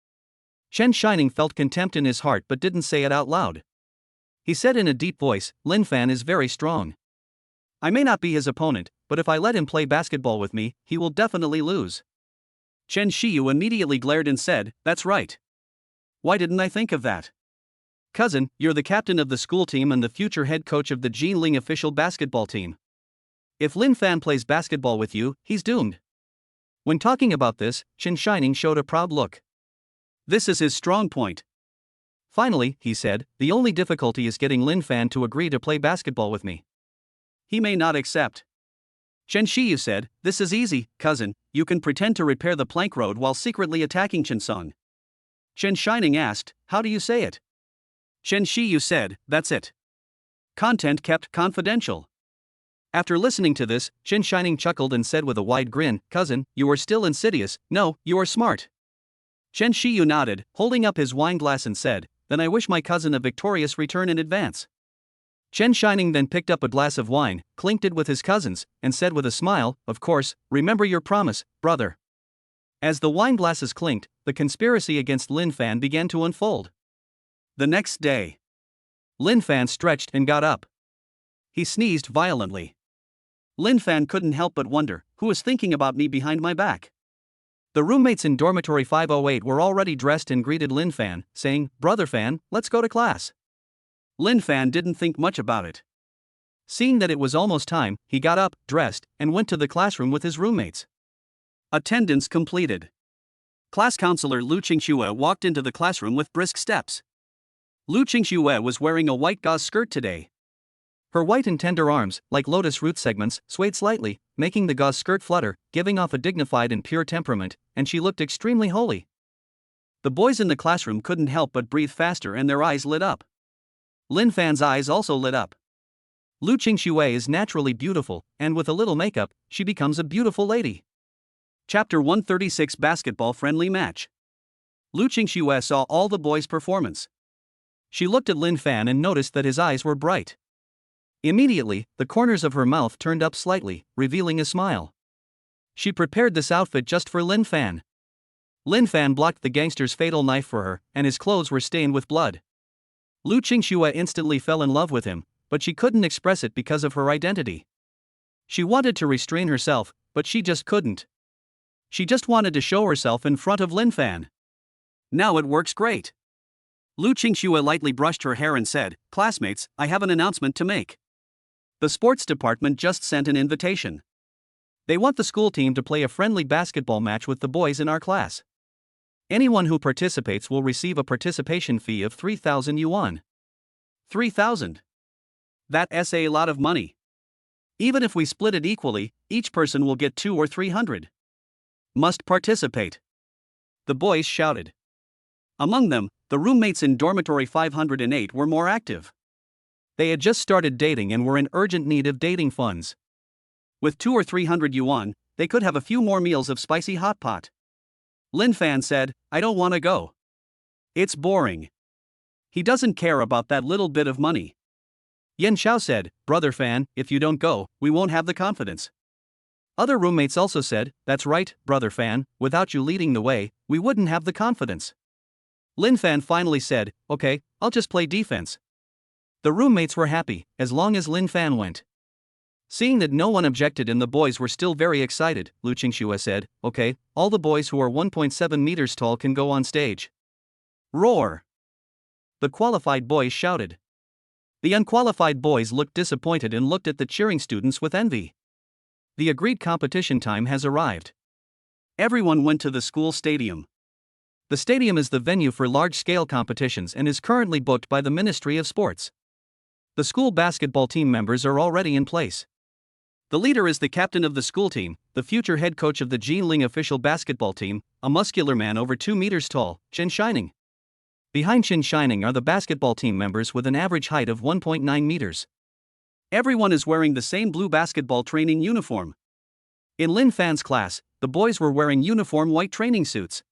Chen Shining felt contempt in his heart but didn't say it out loud. He said in a deep voice, Lin Fan is very strong. I may not be his opponent, but if I let him play basketball with me, he will definitely lose. Chen Shiyu immediately glared and said, that's right. Why didn't I think of that? cousin, you're the captain of the school team and the future head coach of the Jinling official basketball team. If Lin Fan plays basketball with you, he's doomed. When talking about this, Chen Shining showed a proud look. This is his strong point. Finally, he said, the only difficulty is getting Lin Fan to agree to play basketball with me. He may not accept. Chen Shiyu said, this is easy, cousin, you can pretend to repair the plank road while secretly attacking Chen Song. Chen Shining asked, how do you say it? Chen Shiyu said, that's it. Content kept confidential. After listening to this, Chen Shining chuckled and said with a wide grin, cousin, you are still insidious, no, you are smart. Chen Shiyu nodded, holding up his wine glass and said, then I wish my cousin a victorious return in advance. Chen Shining then picked up a glass of wine, clinked it with his cousins, and said with a smile, of course, remember your promise, brother. As the wine glasses clinked, the conspiracy against Lin Fan began to unfold. The next day, Lin Fan stretched and got up. He sneezed violently. Lin Fan couldn't help but wonder, who was thinking about me behind my back? The roommates in dormitory 508 were already dressed and greeted Lin Fan, saying, Brother Fan, let's go to class. Lin Fan didn't think much about it. Seeing that it was almost time, he got up, dressed, and went to the classroom with his roommates. Attendance completed. Class counselor Lu Qingxue walked into the classroom with brisk steps. Lu Qingxue was wearing a white gauze skirt today. Her white and tender arms, like lotus root segments, swayed slightly, making the gauze skirt flutter, giving off a dignified and pure temperament, and she looked extremely holy. The boys in the classroom couldn't help but breathe faster and their eyes lit up. Lin Fan's eyes also lit up. Lu Qingxue is naturally beautiful, and with a little makeup, she becomes a beautiful lady. Chapter 136 Basketball Friendly Match. Lu Qingxue saw all the boys' performance. She looked at Lin Fan and noticed that his eyes were bright. Immediately, the corners of her mouth turned up slightly, revealing a smile. She prepared this outfit just for Lin Fan. Lin Fan blocked the gangster's fatal knife for her, and his clothes were stained with blood. Lu Qingxue instantly fell in love with him, but she couldn't express it because of her identity. She wanted to restrain herself, but she just couldn't. She just wanted to show herself in front of Lin Fan. Now it works great. Lu Qingxue lightly brushed her hair and said, classmates, I have an announcement to make. The sports department just sent an invitation. They want the school team to play a friendly basketball match with the boys in our class. Anyone who participates will receive a participation fee of 3,000 yuan. 3,000. That's a lot of money. Even if we split it equally, each person will get 200 or 300. Must participate. The boys shouted. Among them, the roommates in dormitory 508 were more active. They had just started dating and were in urgent need of dating funds. With 200 or 300 yuan, they could have a few more meals of spicy hot pot. Lin Fan said, I don't want to go. It's boring. He doesn't care about that little bit of money. Yan Xiao said, Brother Fan, if you don't go, we won't have the confidence. Other roommates also said, that's right, Brother Fan, without you leading the way, we wouldn't have the confidence. Lin Fan finally said, okay, I'll just play defense. The roommates were happy, as long as Lin Fan went. Seeing that no one objected and the boys were still very excited, Lu Qingxue said, okay, all the boys who are 1.7 meters tall can go on stage. Roar! The qualified boys shouted. The unqualified boys looked disappointed and looked at the cheering students with envy. The agreed competition time has arrived. Everyone went to the school stadium. The stadium is the venue for large-scale competitions and is currently booked by the Ministry of Sports. The school basketball team members are already in place. The leader is the captain of the school team, the future head coach of the Jinling official basketball team, a muscular man over 2 meters tall, Chen Shining. Behind Chen Shining are the basketball team members with an average height of 1.9 meters. Everyone is wearing the same blue basketball training uniform. In Lin Fan's class, the boys were wearing uniform white training suits.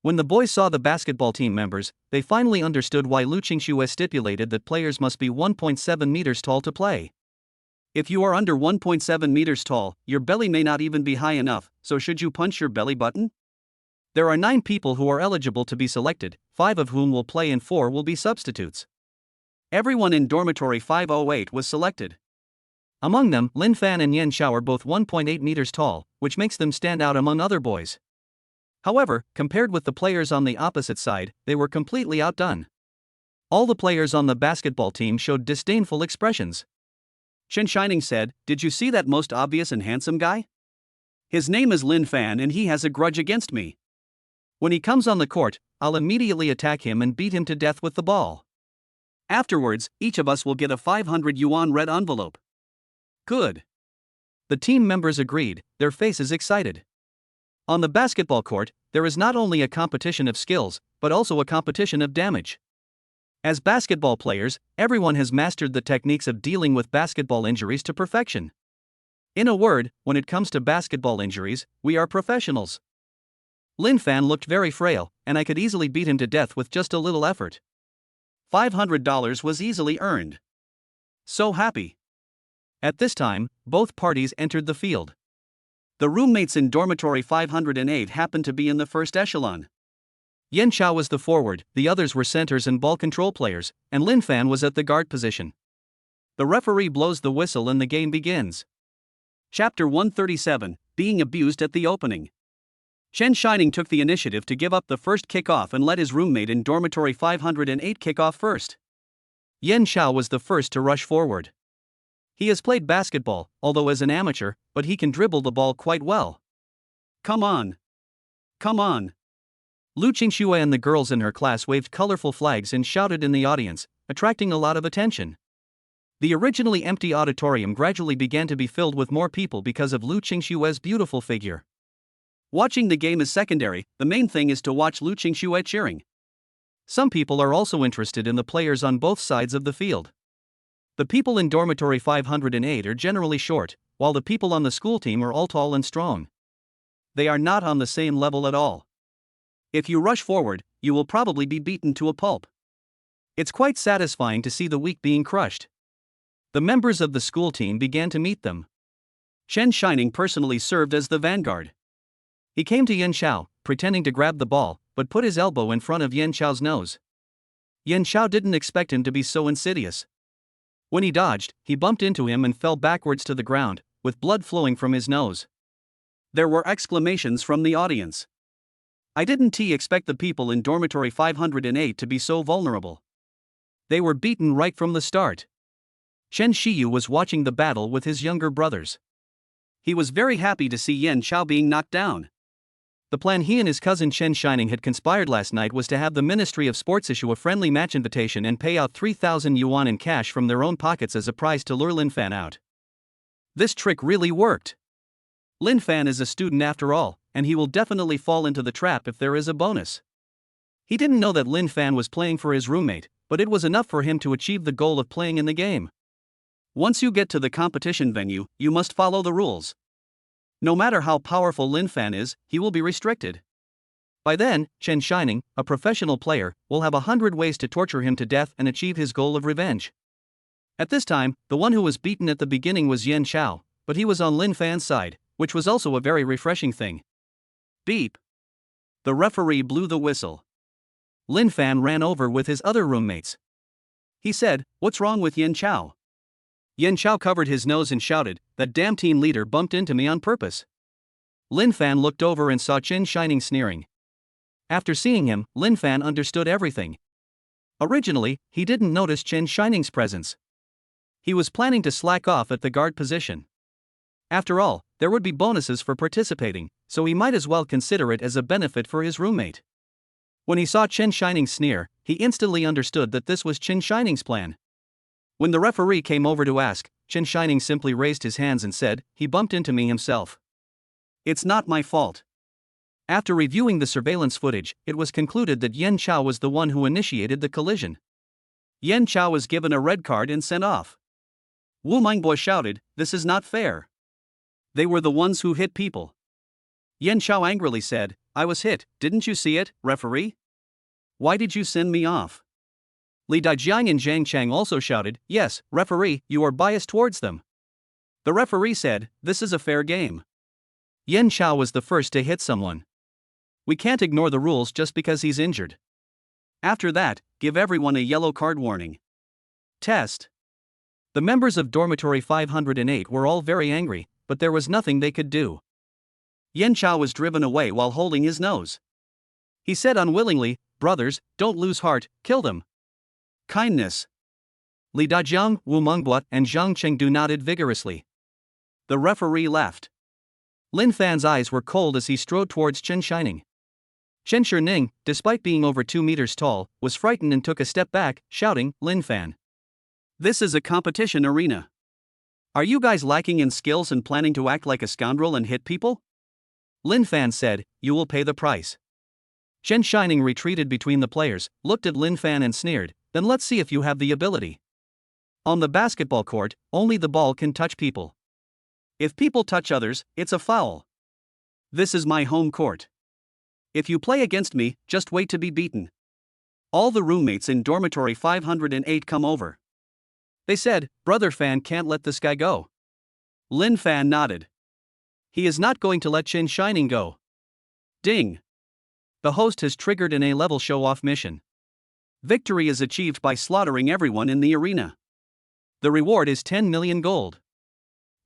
When the boys saw the basketball team members, they finally understood why Lu Qingxue stipulated that players must be 1.7 meters tall to play. If you are under 1.7 meters tall, your belly may not even be high enough, so should you punch your belly button? There are 9 people who are eligible to be selected, 5 of whom will play and 4 will be substitutes. Everyone in dormitory 508 was selected. Among them, Lin Fan and Yan Xiao are both 1.8 meters tall, which makes them stand out among other boys. However, compared with the players on the opposite side, they were completely outdone. All the players on the basketball team showed disdainful expressions. Chen Shining said, "Did you see that most obvious and handsome guy? His name is Lin Fan and he has a grudge against me. When he comes on the court, I'll immediately attack him and beat him to death with the ball. Afterwards, each of us will get a 500 yuan red envelope." Good. The team members agreed, their faces excited. On the basketball court, there is not only a competition of skills, but also a competition of damage. As basketball players, everyone has mastered the techniques of dealing with basketball injuries to perfection. In a word, when it comes to basketball injuries, we are professionals. Lin Fan looked very frail, and I could easily beat him to death with just a little effort. $500 was easily earned. So happy. At this time, both parties entered the field. The roommates in dormitory 508 happened to be in the first echelon. Yan Chao was the forward, the others were centers and ball control players, and Lin Fan was at the guard position. The referee blows the whistle and the game begins. Chapter 137, Being Abused at the Opening. Chen Shining took the initiative to give up the first kickoff and let his roommate in dormitory 508 kick off first. Yan Chao was the first to rush forward. He has played basketball, although as an amateur, but he can dribble the ball quite well. Come on! Come on! Lu Qingxue and the girls in her class waved colorful flags and shouted in the audience, attracting a lot of attention. The originally empty auditorium gradually began to be filled with more people because of Lu Qingxue's beautiful figure. Watching the game is secondary, the main thing is to watch Lu Qingxue cheering. Some people are also interested in the players on both sides of the field. The people in dormitory 508 are generally short, while the people on the school team are all tall and strong. They are not on the same level at all. If you rush forward, you will probably be beaten to a pulp. It's quite satisfying to see the weak being crushed. The members of the school team began to meet them. Chen Shining personally served as the vanguard. He came to Yan Chao, pretending to grab the ball, but put his elbow in front of Yan Chao's nose. Yan Chao didn't expect him to be so insidious. When he dodged, he bumped into him and fell backwards to the ground, with blood flowing from his nose. There were exclamations from the audience. I didn't expect the people in dormitory 508 to be so vulnerable. They were beaten right from the start. Chen Shiyu was watching the battle with his younger brothers. He was very happy to see Yan Chao being knocked down. The plan he and his cousin Chen Shining had conspired last night was to have the Ministry of Sports issue a friendly match invitation and pay out 3,000 yuan in cash from their own pockets as a prize to lure Lin Fan out. This trick really worked. Lin Fan is a student after all, and he will definitely fall into the trap if there is a bonus. He didn't know that Lin Fan was playing for his roommate, but it was enough for him to achieve the goal of playing in the game. Once you get to the competition venue, you must follow the rules. No matter how powerful Lin Fan is, he will be restricted. By then, Chen Shining, a professional player, will have 100 ways to torture him to death and achieve his goal of revenge. At this time, the one who was beaten at the beginning was Yan Chao, but he was on Lin Fan's side, which was also a very refreshing thing. Beep. The referee blew the whistle. Lin Fan ran over with his other roommates. He said, "What's wrong with Yan Chao?" Yan Chao covered his nose and shouted, "That damn team leader bumped into me on purpose." Lin Fan looked over and saw Chen Shining sneering. After seeing him, Lin Fan understood everything. Originally, he didn't notice Chen Shining's presence. He was planning to slack off at the guard position. After all, there would be bonuses for participating, so he might as well consider it as a benefit for his roommate. When he saw Chen Shining sneer, he instantly understood that this was Chen Shining's plan. When the referee came over to ask, Chen Shining simply raised his hands and said, "He bumped into me himself. It's not my fault." After reviewing the surveillance footage, it was concluded that Yan Chao was the one who initiated the collision. Yan Chao was given a red card and sent off. Wu Mingbo shouted, "This is not fair. They were the ones who hit people." Yan Chao angrily said, "I was hit, didn't you see it, referee? Why did you send me off?" Li Daijiang and Zhang Chang also shouted, "Yes, referee, you are biased towards them." The referee said, "This is a fair game." Yan Chao was the first to hit someone. We can't ignore the rules just because he's injured. After that, give everyone a yellow card warning. Test. The members of dormitory 508 were all very angry, but there was nothing they could do. Yan Chao was driven away while holding his nose. He said unwillingly, "Brothers, don't lose heart, kill them." Kindness. Li Dajiang, Wu Mengbua, and Zhang Chengdu nodded vigorously. The referee left. Lin Fan's eyes were cold as he strode towards Chen Shining. Chen Shining, despite being over 2 meters tall, was frightened and took a step back, shouting, "Lin Fan. This is a competition arena. Are you guys lacking in skills and planning to act like a scoundrel and hit people?" Lin Fan said, "You will pay the price." Chen Shining retreated between the players, looked at Lin Fan and sneered, "Then let's see if you have the ability. On the basketball court, only the ball can touch people. If people touch others, it's a foul. This is my home court. If you play against me, just wait to be beaten. All the roommates in dormitory 508 come over." They said, "Brother Fan can't let this guy go." Lin Fan nodded. He is not going to let Chen Shining go. Ding. The host has triggered an A-level show-off mission. Victory is achieved by slaughtering everyone in the arena. The reward is 10 million gold.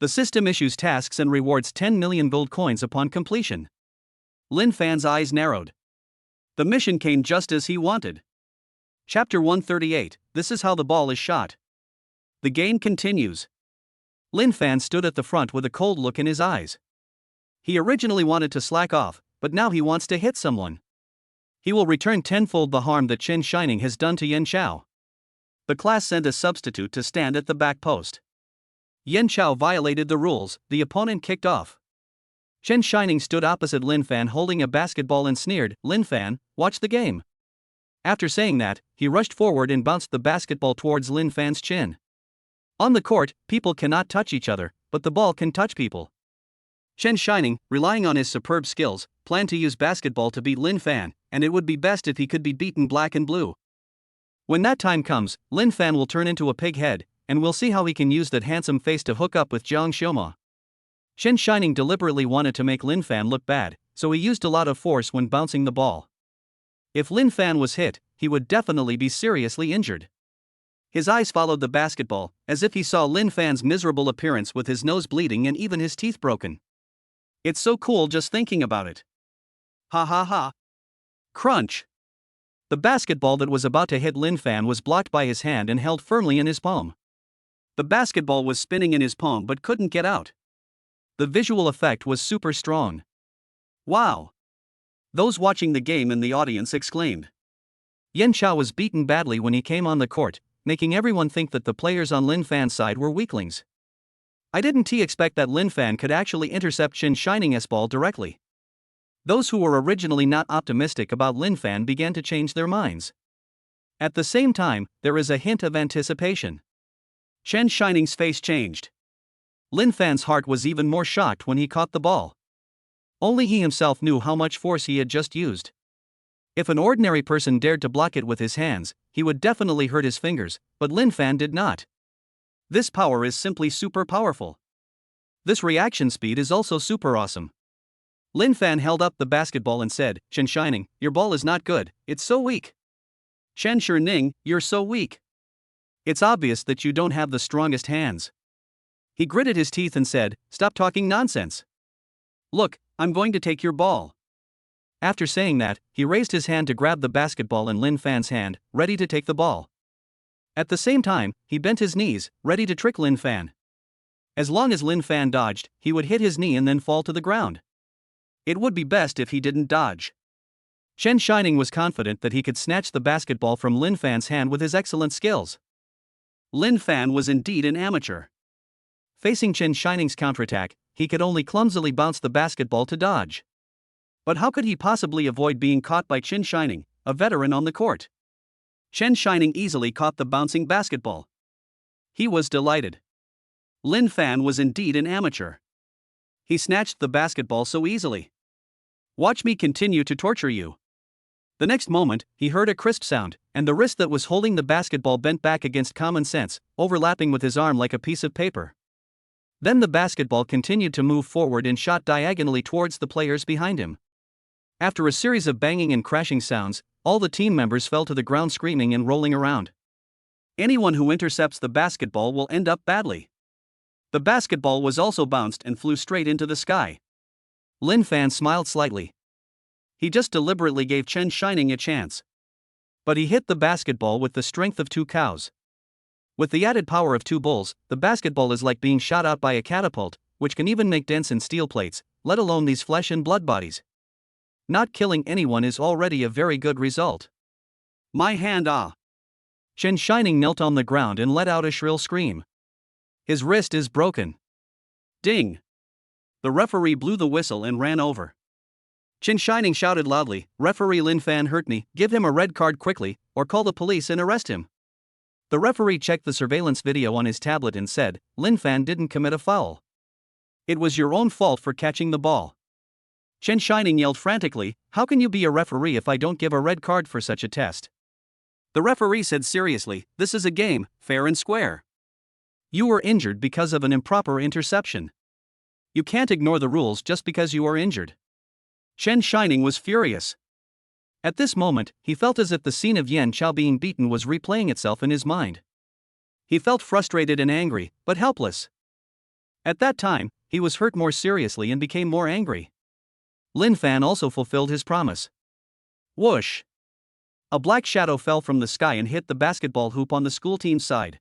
The system issues tasks and rewards 10 million gold coins upon completion. Lin Fan's eyes narrowed. The mission came just as he wanted. Chapter 138, This is how the ball is shot. The game continues. Lin Fan stood at the front with a cold look in his eyes. He originally wanted to slack off, but now he wants to hit someone. He will return tenfold the harm that Chen Shining has done to Yen Chao. The class sent a substitute to stand at the back post. Yen Chao violated the rules, the opponent kicked off. Chen Shining stood opposite Lin Fan holding a basketball and sneered, "Lin Fan, watch the game." After saying that, he rushed forward and bounced the basketball towards Lin Fan's chin. On the court, people cannot touch each other, but the ball can touch people. Chen Shining, relying on his superb skills, planned to use basketball to beat Lin Fan, and it would be best if he could be beaten black and blue. When that time comes, Lin Fan will turn into a pig head, and we'll see how he can use that handsome face to hook up with Jiang Xioma. Chen Shining deliberately wanted to make Lin Fan look bad, so he used a lot of force when bouncing the ball. If Lin Fan was hit, he would definitely be seriously injured. His eyes followed the basketball, as if he saw Lin Fan's miserable appearance with his nose bleeding and even his teeth broken. It's so cool just thinking about it. Ha ha ha. Crunch. The basketball that was about to hit Lin Fan was blocked by his hand and held firmly in his palm. The basketball was spinning in his palm but couldn't get out. The visual effect was super strong. Wow. Those watching the game in the audience exclaimed. Yen Chao was beaten badly when he came on the court, making everyone think that the players on Lin Fan's side were weaklings. I didn't expect that Lin Fan could actually intercept Chen Shining's ball directly. Those who were originally not optimistic about Lin Fan began to change their minds. At the same time, there is a hint of anticipation. Chen Shining's face changed. Lin Fan's heart was even more shocked when he caught the ball. Only he himself knew how much force he had just used. If an ordinary person dared to block it with his hands, he would definitely hurt his fingers, but Lin Fan did not. This power is simply super powerful. This reaction speed is also super awesome. Lin Fan held up the basketball and said, "Chen Shining, your ball is not good, it's so weak." "Chen Shining, you're so weak. It's obvious that you don't have the strongest hands." He gritted his teeth and said, "Stop talking nonsense. Look, I'm going to take your ball." After saying that, he raised his hand to grab the basketball in Lin Fan's hand, ready to take the ball. At the same time, he bent his knees, ready to trick Lin Fan. As long as Lin Fan dodged, he would hit his knee and then fall to the ground. It would be best if he didn't dodge. Chen Shining was confident that he could snatch the basketball from Lin Fan's hand with his excellent skills. Lin Fan was indeed an amateur. Facing Chen Shining's counterattack, he could only clumsily bounce the basketball to dodge. But how could he possibly avoid being caught by Chen Shining, a veteran on the court? Chen Shining easily caught the bouncing basketball. He was delighted. Lin Fan was indeed an amateur. He snatched the basketball so easily. "Watch me continue to torture you." The next moment, he heard a crisp sound, and the wrist that was holding the basketball bent back against common sense, overlapping with his arm like a piece of paper. Then the basketball continued to move forward and shot diagonally towards the players behind him. After a series of banging and crashing sounds, all the team members fell to the ground screaming and rolling around. Anyone who intercepts the basketball will end up badly. The basketball was also bounced and flew straight into the sky. Lin Fan smiled slightly. He just deliberately gave Chen Shining a chance. But he hit the basketball with the strength of 2 cows. With the added power of 2 bulls, the basketball is like being shot out by a catapult, which can even make dents in steel plates, let alone these flesh and blood bodies. Not killing anyone is already a very good result. My hand ah! Chen Shining knelt on the ground and let out a shrill scream. His wrist is broken. Ding! The referee blew the whistle and ran over. Chen Shining shouted loudly, "Referee Lin Fan hurt me, give him a red card quickly, or call the police and arrest him." The referee checked the surveillance video on his tablet and said, "Lin Fan didn't commit a foul. It was your own fault for catching the ball." Chen Shining yelled frantically, "How can you be a referee if I don't give a red card for such a test?" The referee said seriously, "This is a game, fair and square. You were injured because of an improper interception. You can't ignore the rules just because you are injured." Chen Shining was furious. At this moment, he felt as if the scene of Yan Chao being beaten was replaying itself in his mind. He felt frustrated and angry, but helpless. At that time, he was hurt more seriously and became more angry. Lin Fan also fulfilled his promise. Whoosh! A black shadow fell from the sky and hit the basketball hoop on the school team's side.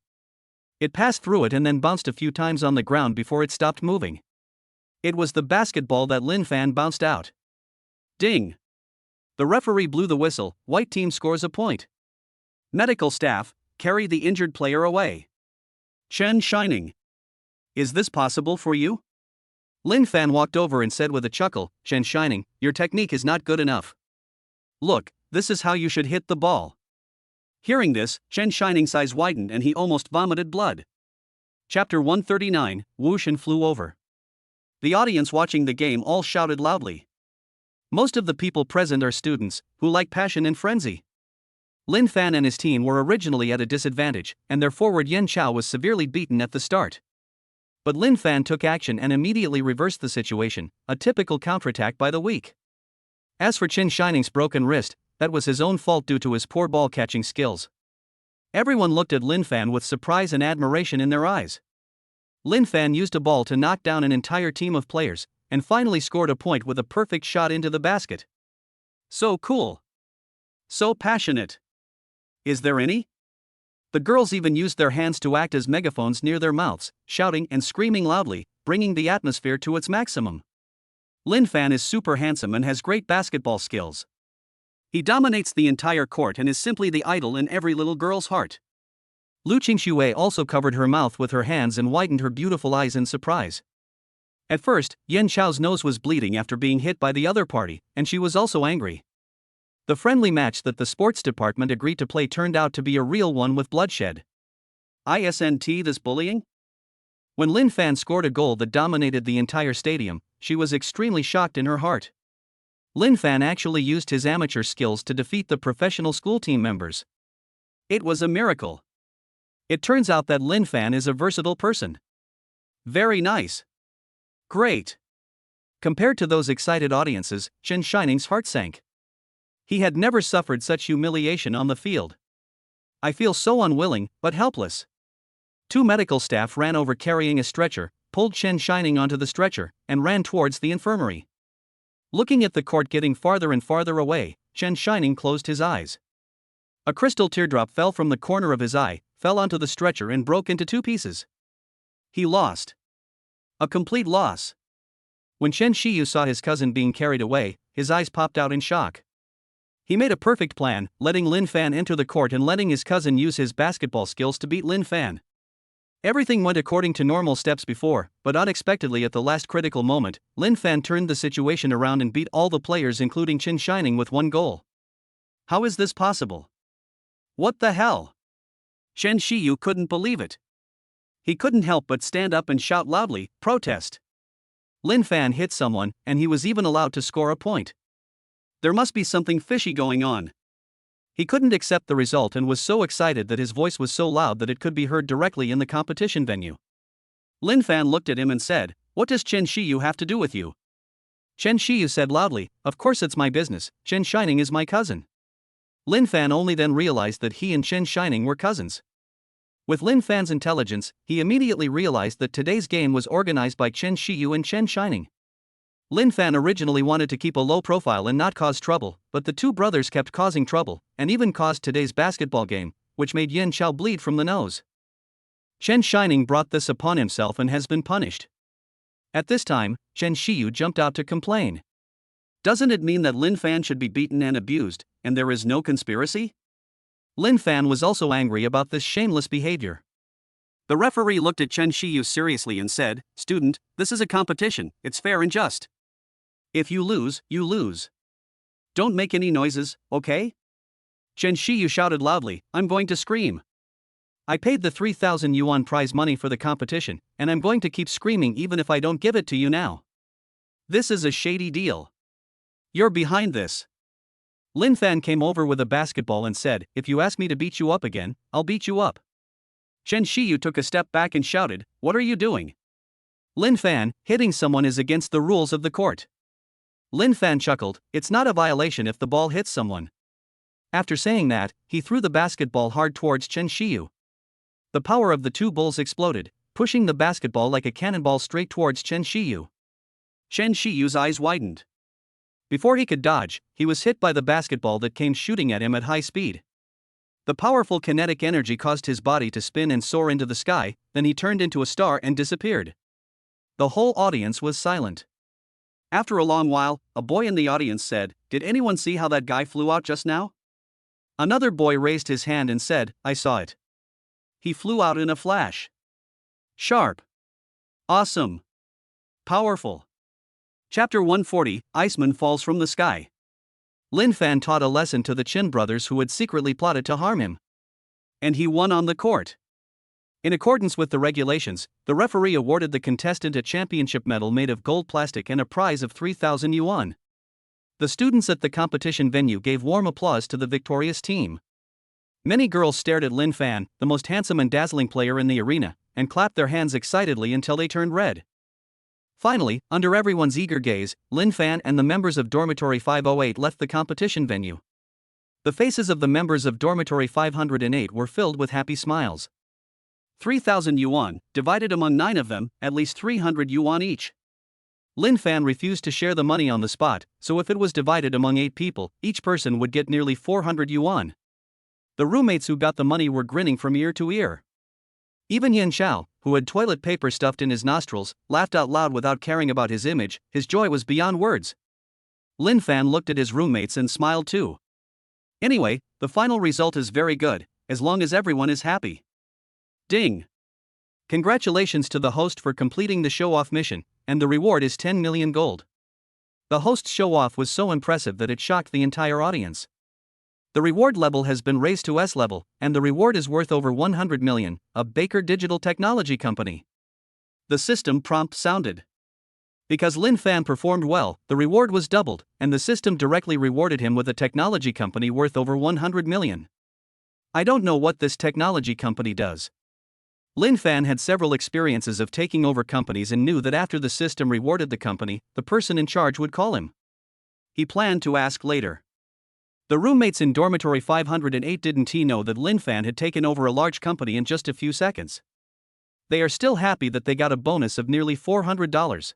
It passed through it and then bounced a few times on the ground before it stopped moving. It was the basketball that Lin Fan bounced out. Ding! The referee blew the whistle, white team scores a point. Medical staff, carry the injured player away. Chen Shining. Is this possible for you? Lin Fan walked over and said with a chuckle, "Chen Shining, your technique is not good enough. Look, this is how you should hit the ball." Hearing this, Chen Shining's eyes widened and he almost vomited blood. Chapter 139, Whoosh and flew over. The audience watching the game all shouted loudly. Most of the people present are students, who like passion and frenzy. Lin Fan and his team were originally at a disadvantage, and their forward Yan Chao was severely beaten at the start. But Lin Fan took action and immediately reversed the situation, a typical counterattack by the weak. As for Chen Shining's broken wrist, that was his own fault due to his poor ball-catching skills. Everyone looked at Lin Fan with surprise and admiration in their eyes. Lin Fan used a ball to knock down an entire team of players, and finally scored a point with a perfect shot into the basket. So cool. So passionate. Is there any? The girls even used their hands to act as megaphones near their mouths, shouting and screaming loudly, bringing the atmosphere to its maximum. Lin Fan is super handsome and has great basketball skills. He dominates the entire court and is simply the idol in every little girl's heart. Lu Qingxue also covered her mouth with her hands and widened her beautiful eyes in surprise. At first, Yan Chao's nose was bleeding after being hit by the other party, and she was also angry. The friendly match that the sports department agreed to play turned out to be a real one with bloodshed. Isn't this bullying? When Lin Fan scored a goal that dominated the entire stadium, she was extremely shocked in her heart. Lin Fan actually used his amateur skills to defeat the professional school team members. It was a miracle. It turns out that Lin Fan is a versatile person. Very nice. Great. Compared to those excited audiences, Chen Shining's heart sank. He had never suffered such humiliation on the field. I feel so unwilling, but helpless. 2 medical staff ran over carrying a stretcher, pulled Chen Shining onto the stretcher, and ran towards the infirmary. Looking at the court getting farther and farther away, Chen Shining closed his eyes. A crystal teardrop fell from the corner of his eye, fell onto the stretcher and broke into 2 pieces. He lost. A complete loss. When Chen Shiyu saw his cousin being carried away, his eyes popped out in shock. He made a perfect plan, letting Lin Fan enter the court and letting his cousin use his basketball skills to beat Lin Fan. Everything went according to normal steps before, but unexpectedly at the last critical moment, Lin Fan turned the situation around and beat all the players including Chen Shining with 1 goal. How is this possible? What the hell? Chen Shiyu couldn't believe it. He couldn't help but stand up and shout loudly, "Protest!" Lin Fan hit someone, and he was even allowed to score a point. There must be something fishy going on. He couldn't accept the result and was so excited that his voice was so loud that it could be heard directly in the competition venue. Lin Fan looked at him and said, "What does Chen Shiyu have to do with you?" Chen Shiyu said loudly, "Of course it's my business, Chen Shining is my cousin." Lin Fan only then realized that he and Chen Shining were cousins. With Lin Fan's intelligence, he immediately realized that today's game was organized by Chen Shiyu and Chen Shining. Lin Fan originally wanted to keep a low profile and not cause trouble, but the two brothers kept causing trouble, and even caused today's basketball game, which made Yin Chao bleed from the nose. Chen Shining brought this upon himself and has been punished. At this time, Chen Shiyu jumped out to complain. Doesn't it mean that Lin Fan should be beaten and abused, and there is no conspiracy? Lin Fan was also angry about this shameless behavior. The referee looked at Chen Shiyu seriously and said, "Student, this is a competition, it's fair and just. If you lose, you lose. Don't make any noises, okay?" Chen Shiyu shouted loudly, "I'm going to scream. I paid the 3,000 yuan prize money for the competition, and I'm going to keep screaming even if I don't give it to you now. This is a shady deal. You're behind this." Lin Fan came over with a basketball and said, "If you ask me to beat you up again, I'll beat you up." Chen Shiyu took a step back and shouted, "What are you doing?" Lin Fan, hitting someone is against the rules of the court. Lin Fan chuckled, "It's not a violation if the ball hits someone." After saying that, he threw the basketball hard towards Chen Shiyu. The power of the two bulls exploded, pushing the basketball like a cannonball straight towards Chen Shiyu. Chen Shiyu's eyes widened. Before he could dodge, he was hit by the basketball that came shooting at him at high speed. The powerful kinetic energy caused his body to spin and soar into the sky, then he turned into a star and disappeared. The whole audience was silent. After a long while, a boy in the audience said, "Did anyone see how that guy flew out just now?" Another boy raised his hand and said, "I saw it. He flew out in a flash. Sharp. Awesome. Powerful." Chapter 140, Iceman Falls from the Sky. Lin Fan taught a lesson to the Chin brothers who had secretly plotted to harm him. And he won on the court. In accordance with the regulations, the referee awarded the contestant a championship medal made of gold plastic and a prize of 3,000 yuan. The students at the competition venue gave warm applause to the victorious team. Many girls stared at Lin Fan, the most handsome and dazzling player in the arena, and clapped their hands excitedly until they turned red. Finally, under everyone's eager gaze, Lin Fan and the members of Dormitory 508 left the competition venue. The faces of the members of Dormitory 508 were filled with happy smiles. 3,000 yuan, divided among 9 of them, at least 300 yuan each. Lin Fan refused to share the money on the spot, so if it was divided among 8 people, each person would get nearly 400 yuan. The roommates who got the money were grinning from ear to ear. Even Yin Chao, who had toilet paper stuffed in his nostrils, laughed out loud without caring about his image. His joy was beyond words. Lin Fan looked at his roommates and smiled too. Anyway, the final result is very good, as long as everyone is happy. Ding! Congratulations to the host for completing the show-off mission, and the reward is 10 million gold. The host's show-off was so impressive that it shocked the entire audience. The reward level has been raised to S level, and the reward is worth over 100 million, a Baker Digital Technology company. The system prompt sounded. Because Lin Fan performed well, the reward was doubled, and the system directly rewarded him with a technology company worth over 100 million. I don't know what this technology company does. Lin Fan had several experiences of taking over companies and knew that after the system rewarded the company, the person in charge would call him. He planned to ask later. The roommates in Dormitory 508 didn't know that Lin Fan had taken over a large company in just a few seconds. They are still happy that they got a bonus of nearly $400.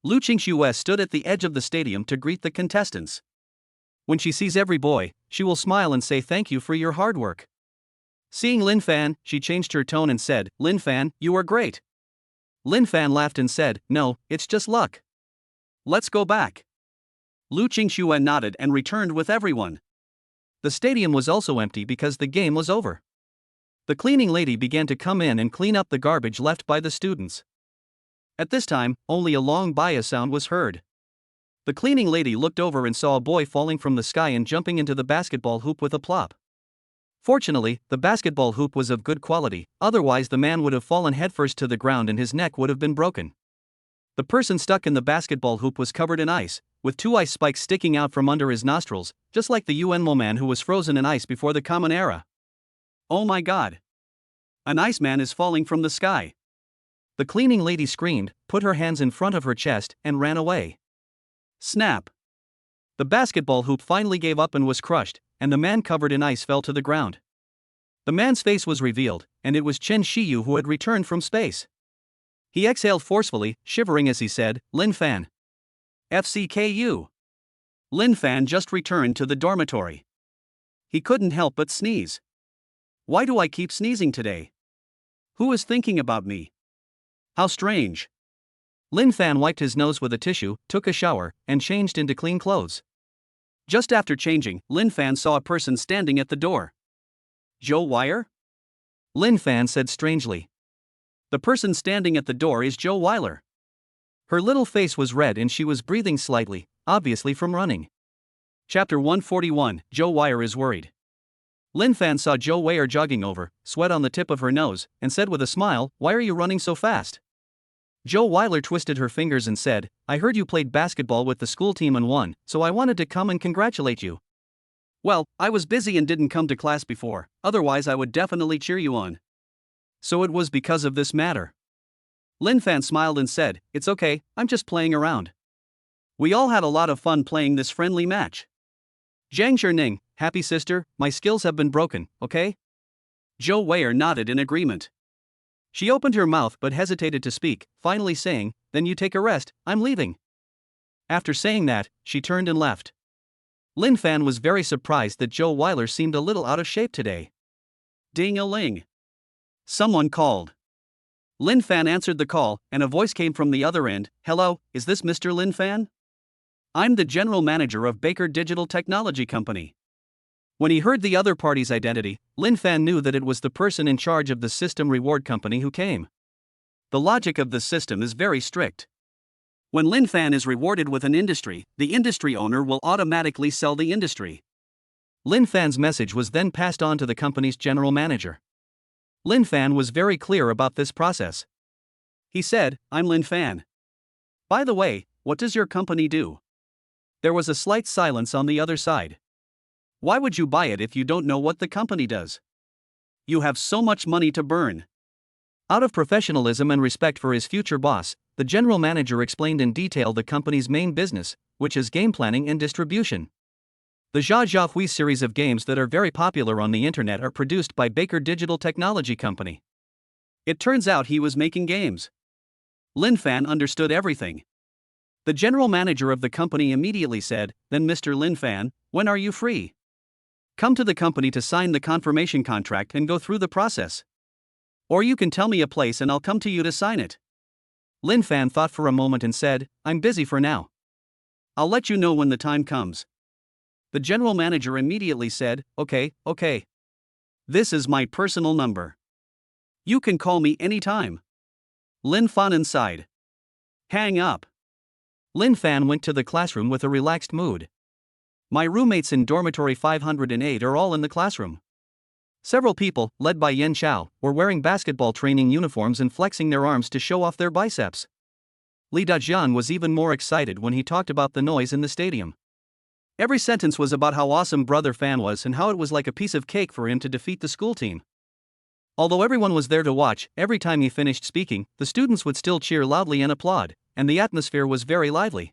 Lu Qingxue stood at the edge of the stadium to greet the contestants. When she sees every boy, she will smile and say thank you for your hard work. Seeing Lin Fan, she changed her tone and said, "Lin Fan, you are great." Lin Fan laughed and said, "No, it's just luck. Let's go back." Lu Qingxue nodded and returned with everyone. The stadium was also empty because the game was over. The cleaning lady began to come in and clean up the garbage left by the students. At this time, only a long baya sound was heard. The cleaning lady looked over and saw a boy falling from the sky and jumping into the basketball hoop with a plop. Fortunately, the basketball hoop was of good quality, otherwise the man would have fallen headfirst to the ground and his neck would have been broken. The person stuck in the basketball hoop was covered in ice, with 2 ice spikes sticking out from under his nostrils, just like the Yuanmo man who was frozen in ice before the Common Era. Oh my god! An Iceman is falling from the sky! The cleaning lady screamed, put her hands in front of her chest, and ran away. Snap! The basketball hoop finally gave up and was crushed, and the man covered in ice fell to the ground. The man's face was revealed, and it was Chen Shiyu who had returned from space. He exhaled forcefully, shivering as he said, "Lin Fan. FCKU. Lin Fan just returned to the dormitory. He couldn't help but sneeze. Why do I keep sneezing today? Who is thinking about me? How strange. Lin Fan wiped his nose with a tissue, took a shower, and changed into clean clothes. Just after changing, Lin Fan saw a person standing at the door. Joe Weiler? Lin Fan said strangely. The person standing at the door is Joe Weiler. Her little face was red and she was breathing slightly, obviously from running. Chapter 141, Joe Weiler is worried. Lin Fan saw Joe Weiler jogging over, sweat on the tip of her nose, and said with a smile, "Why are you running so fast?" Joe Weiler twisted her fingers and said, "I heard you played basketball with the school team and won, so I wanted to come and congratulate you." Well, I was busy and didn't come to class before, otherwise I would definitely cheer you on. So it was because of this matter. Lin Fan smiled and said, "It's okay, I'm just playing around. We all had a lot of fun playing this friendly match. Jiang Zherning, happy sister, my skills have been broken, okay?" Joe Weiler nodded in agreement. She opened her mouth but hesitated to speak, finally saying, "Then you take a rest, I'm leaving." After saying that, she turned and left. Lin Fan was very surprised that Joe Weiler seemed a little out of shape today. Ding-a-ling. Someone called. Lin Fan answered the call, and a voice came from the other end. "Hello, is this Mr. Lin Fan? I'm the general manager of Baker Digital Technology Company." When he heard the other party's identity, Lin Fan knew that it was the person in charge of the system reward company who came. The logic of the system is very strict. When Lin Fan is rewarded with an industry, the industry owner will automatically sell the industry. Lin Fan's message was then passed on to the company's general manager. Lin Fan was very clear about this process. He said, "I'm Lin Fan. By the way, what does your company do?" There was a slight silence on the other side. Why would you buy it if you don't know what the company does? You have so much money to burn. Out of professionalism and respect for his future boss, the general manager explained in detail the company's main business, which is game planning and distribution. The Jia Jia Hui series of games that are very popular on the internet are produced by Baker Digital Technology Company. It turns out he was making games. Lin Fan understood everything. The general manager of the company immediately said, "Then Mr. Lin Fan, when are you free? Come to the company to sign the confirmation contract and go through the process. Or you can tell me a place and I'll come to you to sign it." Lin Fan thought for a moment and said, "I'm busy for now. I'll let you know when the time comes." The general manager immediately said, Okay. This is my personal number. You can call me anytime." Lin Fan sighed. Hang up. Lin Fan went to the classroom with a relaxed mood. My roommates in dormitory 508 are all in the classroom. Several people, led by Yan Chao, were wearing basketball training uniforms and flexing their arms to show off their biceps. Li Dajian was even more excited when he talked about the noise in the stadium. Every sentence was about how awesome Brother Fan was and how it was like a piece of cake for him to defeat the school team. Although everyone was there to watch, every time he finished speaking, the students would still cheer loudly and applaud, and the atmosphere was very lively.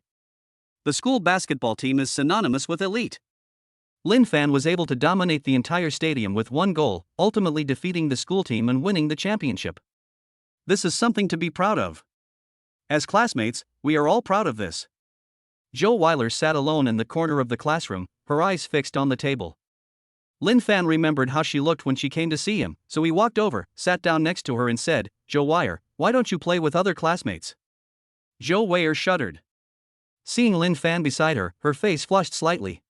The school basketball team is synonymous with elite. Lin Fan was able to dominate the entire stadium with one goal, ultimately defeating the school team and winning the championship. This is something to be proud of. As classmates, we are all proud of this. Joe Weiler sat alone in the corner of the classroom, her eyes fixed on the table. Lin Fan remembered how she looked when she came to see him, so he walked over, sat down next to her and said, "Joe Weiler, why don't you play with other classmates?" Joe Weiler shuddered. Seeing Lin Fan beside her, her face flushed slightly.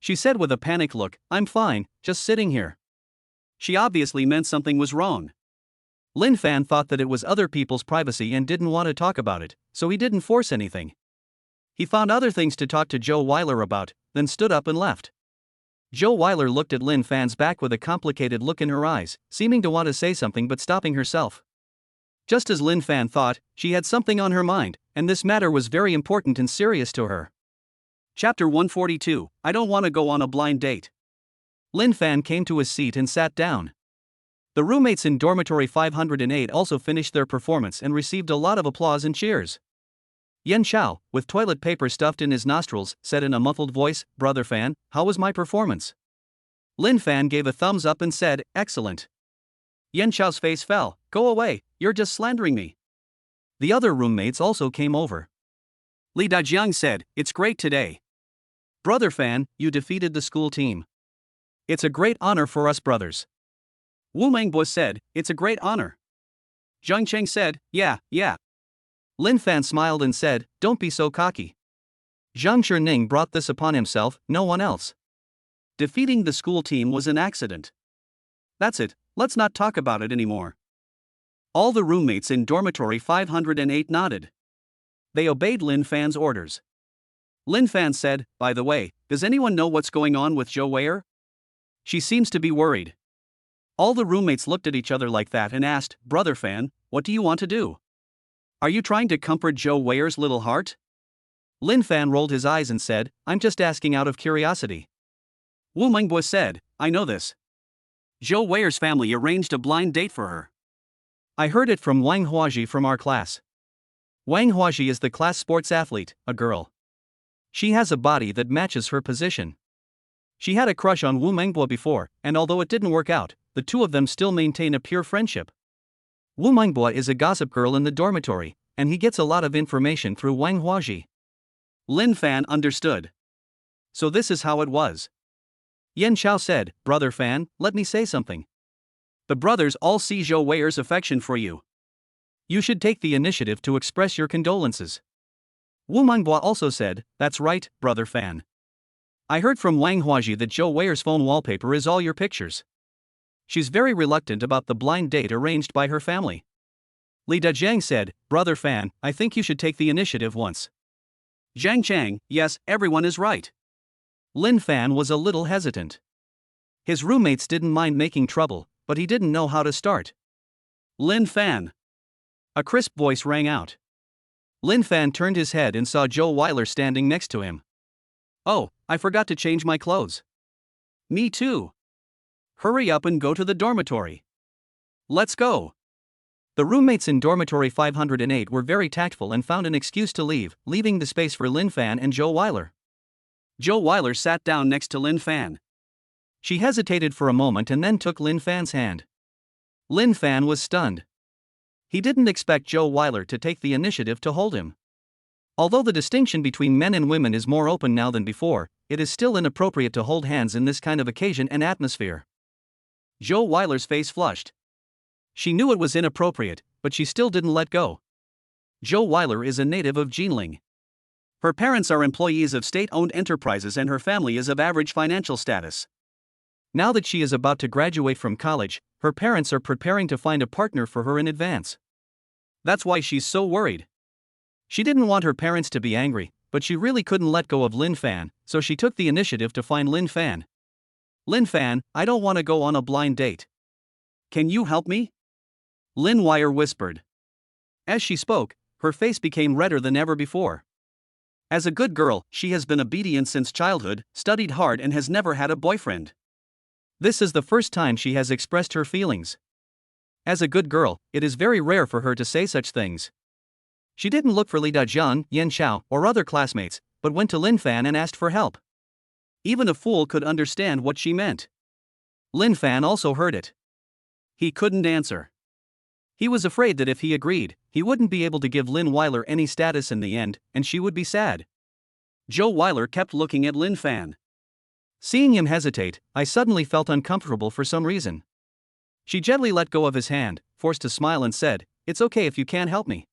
She said with a panicked look, "I'm fine, just sitting here." She obviously meant something was wrong. Lin Fan thought that it was other people's privacy and didn't want to talk about it, so he didn't force anything. He found other things to talk to Joe Weiler about, then stood up and left. Joe Weiler looked at Lin Fan's back with a complicated look in her eyes, seeming to want to say something but stopping herself. Just as Lin Fan thought, she had something on her mind, and this matter was very important and serious to her. Chapter 142, I don't want to go on a blind date. Lin Fan came to his seat and sat down. The roommates in dormitory 508 also finished their performance and received a lot of applause and cheers. Yan Chao, with toilet paper stuffed in his nostrils, said in a muffled voice, "Brother Fan, how was my performance?" Lin Fan gave a thumbs up and said, "Excellent." Yan Chao's face fell. "Go away, you're just slandering me." The other roommates also came over. Li Dajiang said, "It's great today. Brother Fan, you defeated the school team. It's a great honor for us brothers." Wu Mengbo said, "It's a great honor." Zhang Cheng said, "Yeah, yeah." Lin Fan smiled and said, "Don't be so cocky. Zhang Shining brought this upon himself, no one else. Defeating the school team was an accident. That's it, let's not talk about it anymore." All the roommates in dormitory 508 nodded. They obeyed Lin Fan's orders. Lin Fan said, "By the way, does anyone know what's going on with Zhou Wei'er? She seems to be worried." All the roommates looked at each other like that and asked, "Brother Fan, what do you want to do? Are you trying to comfort Zhou Wei'er's little heart?" Lin Fan rolled his eyes and said, "I'm just asking out of curiosity." Wu Mengbo said, "I know this. Zhou Wei'er's family arranged a blind date for her. I heard it from Wang Huaji from our class. Wang Huaji is the class sports athlete, a girl. She has a body that matches her position. She had a crush on Wu Mengbo before, and although it didn't work out, the two of them still maintain a pure friendship. Wu Mengbo is a gossip girl in the dormitory, and he gets a lot of information through Wang Huaji." Lin Fan understood. So this is how it was. Yan Xiao said, "Brother Fan, let me say something. The brothers all see Zhou Wei'er's affection for you. You should take the initiative to express your condolences." Wu Mengbo also said, "That's right, Brother Fan. I heard from Wang Huaji that Zhou Wei'er's phone wallpaper is all your pictures. She's very reluctant about the blind date arranged by her family." Li Dajiang said, "Brother Fan, I think you should take the initiative once." Zhang Chang, "Yes, everyone is right." Lin Fan was a little hesitant. His roommates didn't mind making trouble, but he didn't know how to start. "Lin Fan." A crisp voice rang out. Lin Fan turned his head and saw Zhou Weiler standing next to him. "Oh, I forgot to change my clothes." "Me too. Hurry up and go to the dormitory. Let's go." The roommates in dormitory 508 were very tactful and found an excuse to leave, leaving the space for Lin Fan and Zhou Weiler. Zhou Weiler sat down next to Lin Fan. She hesitated for a moment and then took Lin Fan's hand. Lin Fan was stunned. He didn't expect Zhou Weiler to take the initiative to hold him. Although the distinction between men and women is more open now than before, it is still inappropriate to hold hands in this kind of occasion and atmosphere. Zhou Weiler's face flushed. She knew it was inappropriate, but she still didn't let go. Zhou Weiler is a native of Jinling. Her parents are employees of state-owned enterprises and her family is of average financial status. Now that she is about to graduate from college, her parents are preparing to find a partner for her in advance. That's why she's so worried. She didn't want her parents to be angry, but she really couldn't let go of Lin Fan, so she took the initiative to find Lin Fan. "Lin Fan, I don't want to go on a blind date. Can you help me?" Lin Wei'er whispered. As she spoke, her face became redder than ever before. As a good girl, she has been obedient since childhood, studied hard and has never had a boyfriend. This is the first time she has expressed her feelings. As a good girl, it is very rare for her to say such things. She didn't look for Li Dajiang, Yan Xiao, or other classmates, but went to Lin Fan and asked for help. Even a fool could understand what she meant. Lin Fan also heard it. He couldn't answer. He was afraid that if he agreed, he wouldn't be able to give Lin Weiler any status in the end, and she would be sad. Zhou Weiler kept looking at Lin Fan. Seeing him hesitate, I suddenly felt uncomfortable for some reason. She gently let go of his hand, forced a smile and said, "It's okay if you can't help me.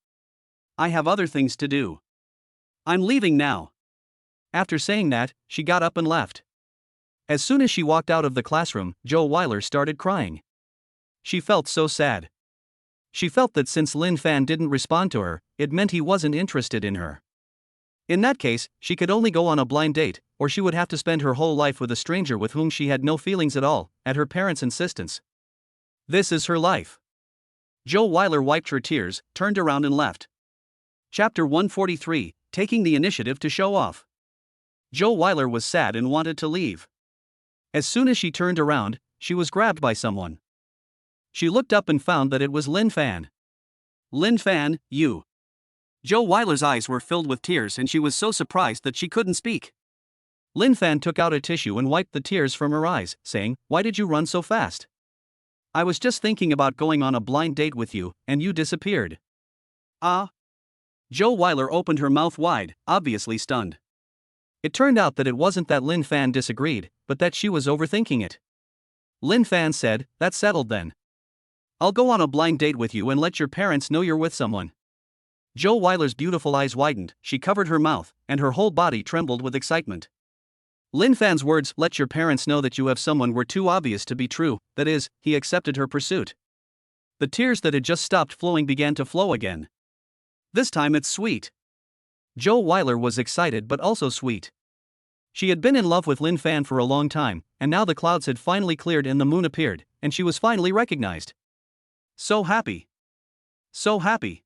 I have other things to do. I'm leaving now." After saying that, she got up and left. As soon as she walked out of the classroom, Zhou Weiler started crying. She felt so sad. She felt that since Lin Fan didn't respond to her, it meant he wasn't interested in her. In that case, she could only go on a blind date, or she would have to spend her whole life with a stranger with whom she had no feelings at all, at her parents' insistence. This is her life. Zhou Weiler wiped her tears, turned around and left. Chapter 143, Taking the Initiative to Show Off. Zhou Weiler was sad and wanted to leave. As soon as she turned around, she was grabbed by someone. She looked up and found that it was Lin Fan. "Lin Fan, you." Zhou Weiler's eyes were filled with tears and she was so surprised that she couldn't speak. Lin Fan took out a tissue and wiped the tears from her eyes, saying, "Why did you run so fast? I was just thinking about going on a blind date with you, and you disappeared." "Ah." Joe Weiler opened her mouth wide, obviously stunned. It turned out that it wasn't that Lin Fan disagreed, but that she was overthinking it. Lin Fan said, "That's settled then. I'll go on a blind date with you and let your parents know you're with someone." Joe Weiler's beautiful eyes widened, she covered her mouth, and her whole body trembled with excitement. Lin Fan's words, "let your parents know that you have someone," were too obvious to be true, that is, he accepted her pursuit. The tears that had just stopped flowing began to flow again. This time it's sweet. Joe Weiler was excited but also sweet. She had been in love with Lin Fan for a long time, and now the clouds had finally cleared and the moon appeared, and she was finally recognized. So happy. So happy.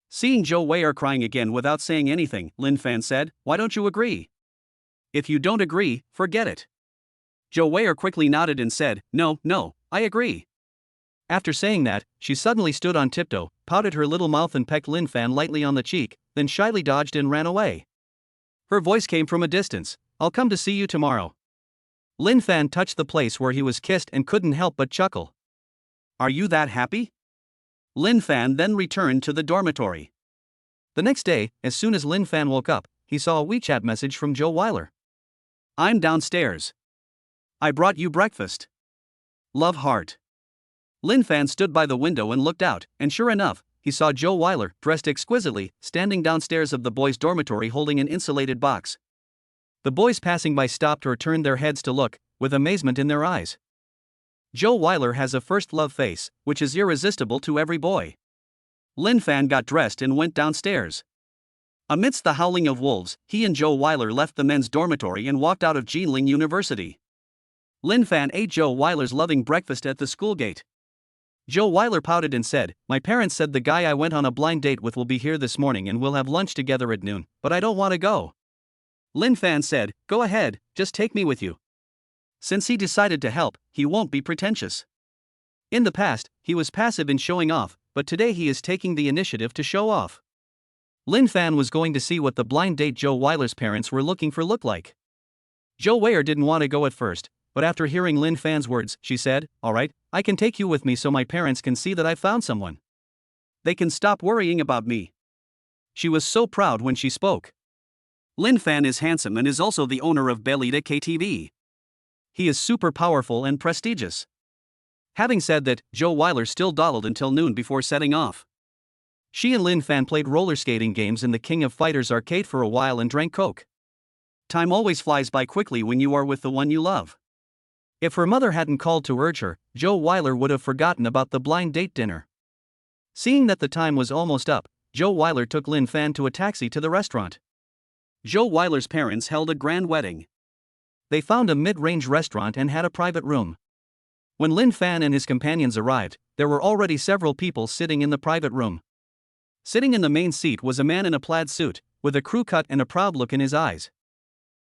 Seeing Joe Weiler crying again without saying anything, Lin Fan said, "Why don't you agree? If you don't agree, forget it." Joe Weiler quickly nodded and said, No, I agree." After saying that, she suddenly stood on tiptoe, pouted her little mouth and pecked Lin Fan lightly on the cheek, then shyly dodged and ran away. Her voice came from a distance, "I'll come to see you tomorrow." Lin Fan touched the place where he was kissed and couldn't help but chuckle. "Are you that happy?" Lin Fan then returned to the dormitory. The next day, as soon as Lin Fan woke up, he saw a WeChat message from Joe Weiler. "I'm downstairs. I brought you breakfast. Love, heart." Lin Fan stood by the window and looked out, and sure enough, he saw Joe Weiler, dressed exquisitely, standing downstairs of the boys' dormitory holding an insulated box. The boys passing by stopped or turned their heads to look, with amazement in their eyes. Joe Weiler has a first love face, which is irresistible to every boy. Lin Fan got dressed and went downstairs. Amidst the howling of wolves, he and Joe Weiler left the men's dormitory and walked out of Jinling University. Lin Fan ate Joe Weiler's loving breakfast at the school gate. Joe Weiler pouted and said, "My parents said the guy I went on a blind date with will be here this morning and we'll have lunch together at noon, but I don't want to go." Lin Fan said, "Go ahead, just take me with you." Since he decided to help, he won't be pretentious. In the past, he was passive in showing off, but today he is taking the initiative to show off. Lin Fan was going to see what the blind date Joe Weiler's parents were looking for looked like. Joe Weiler didn't want to go at first, but after hearing Lin Fan's words, she said, "All right, I can take you with me so my parents can see that I found someone. They can stop worrying about me." She was so proud when she spoke. Lin Fan is handsome and is also the owner of Belita KTV. He is super powerful and prestigious. Having said that, Joe Weiler still dawdled until noon before setting off. She and Lin Fan played roller skating games in the King of Fighters arcade for a while and drank Coke. Time always flies by quickly when you are with the one you love. If her mother hadn't called to urge her, Joe Weiler would have forgotten about the blind date dinner. Seeing that the time was almost up, Joe Weiler took Lin Fan to a taxi to the restaurant. Joe Weiler's parents held a grand wedding. They found a mid-range restaurant and had a private room. When Lin Fan and his companions arrived, there were already several people sitting in the private room. Sitting in the main seat was a man in a plaid suit, with a crew cut and a proud look in his eyes.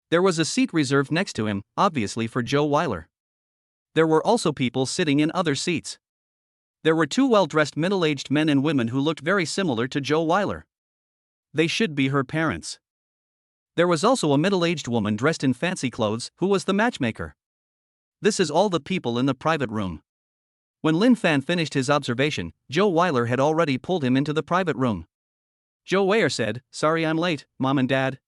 There was a seat reserved next to him, obviously for Joe Weiler. There were also people sitting in other seats. There were two well-dressed middle-aged men and women who looked very similar to Joe Weiler. They should be her parents. There was also a middle-aged woman dressed in fancy clothes, who was the matchmaker. This is all the people in the private room. When Lin Fan finished his observation, Joe Weiler had already pulled him into the private room. Joe Weiler said, "Sorry I'm late, Mom and Dad.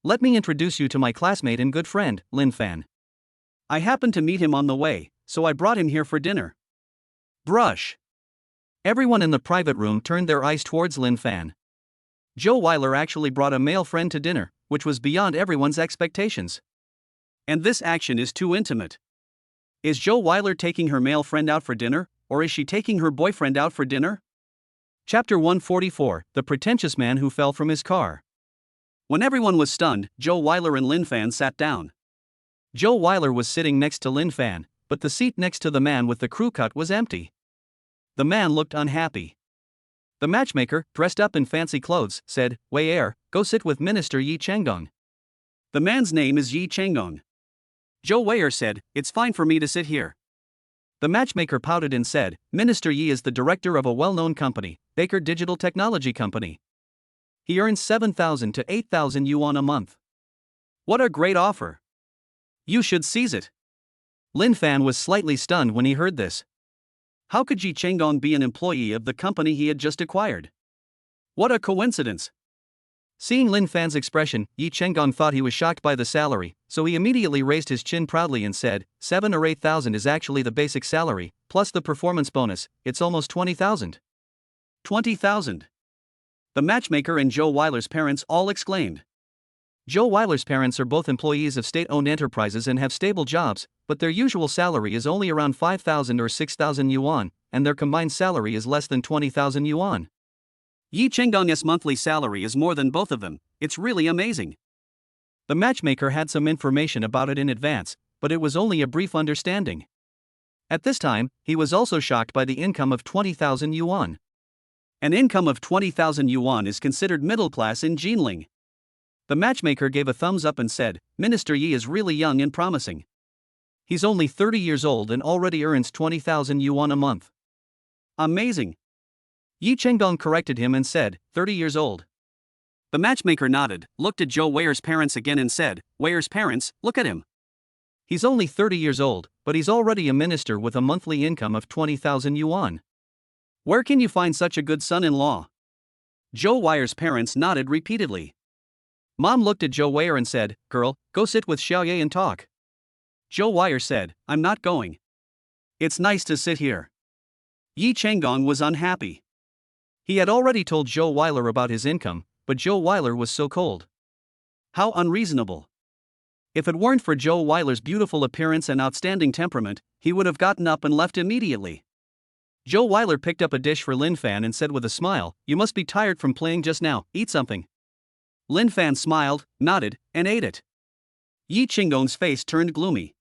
Let me introduce you to my classmate and good friend, Lin Fan. I happened to meet him on the way, so I brought him here for dinner." Brush. Everyone in the private room turned their eyes towards Lin Fan. Joe Weiler actually brought a male friend to dinner, which was beyond everyone's expectations. And this action is too intimate. Is Joe Weiler taking her male friend out for dinner, or is she taking her boyfriend out for dinner? Chapter 144, The Pretentious Man Who Fell from His Car. When everyone was stunned, Joe Weiler and Lin Fan sat down. Joe Weiler was sitting next to Lin Fan, but the seat next to the man with the crew cut was empty. The man looked unhappy. The matchmaker, dressed up in fancy clothes, said, "Weier, go sit with Minister Yi Changgong." The man's name is Yi Changgong. Joe Weier said, "It's fine for me to sit here." The matchmaker pouted and said, "Minister Yi is the director of a well-known company, Baker Digital Technology Company. He earns 7,000 to 8,000 yuan a month. What a great offer. You should seize it." Lin Fan was slightly stunned when he heard this. How could Yi Changgong be an employee of the company he had just acquired? What a coincidence! Seeing Lin Fan's expression, Yi Chenggong thought he was shocked by the salary, so he immediately raised his chin proudly and said, 7 or 8,000 is actually the basic salary, plus the performance bonus, it's almost 20,000. 20,000. The matchmaker and Joe Weiler's parents all exclaimed. Joe Weiler's parents are both employees of state-owned enterprises and have stable jobs, but their usual salary is only around 5,000 or 6,000 yuan, and their combined salary is less than 20,000 yuan. Yi Chenggong's monthly salary is more than both of them, it's really amazing. The matchmaker had some information about it in advance, but it was only a brief understanding. At this time, he was also shocked by the income of 20,000 yuan. An income of 20,000 yuan is considered middle class in Jinling. The matchmaker gave a thumbs up and said, Minister Yi is really young and promising. He's only 30 years old and already earns 20,000 yuan a month. Amazing. Yi Chenggong corrected him and said, 30 years old. The matchmaker nodded, looked at Joe Weier's parents again and said, Weier's parents, look at him. He's only 30 years old, but he's already a minister with a monthly income of 20,000 yuan. Where can you find such a good son-in-law? Joe Weier's parents nodded repeatedly. Mom looked at Joe Weier and said, Girl, go sit with Xiaoye and talk. Joe Weier said, I'm not going. It's nice to sit here. Yi Chenggong was unhappy. He had already told Joe Weiler about his income, but Joe Weiler was so cold. How unreasonable. If it weren't for Joe Weiler's beautiful appearance and outstanding temperament, he would have gotten up and left immediately. Joe Weiler picked up a dish for Lin Fan and said with a smile, You must be tired from playing just now, eat something. Lin Fan smiled, nodded, and ate it. Yi Chenggong's face turned gloomy.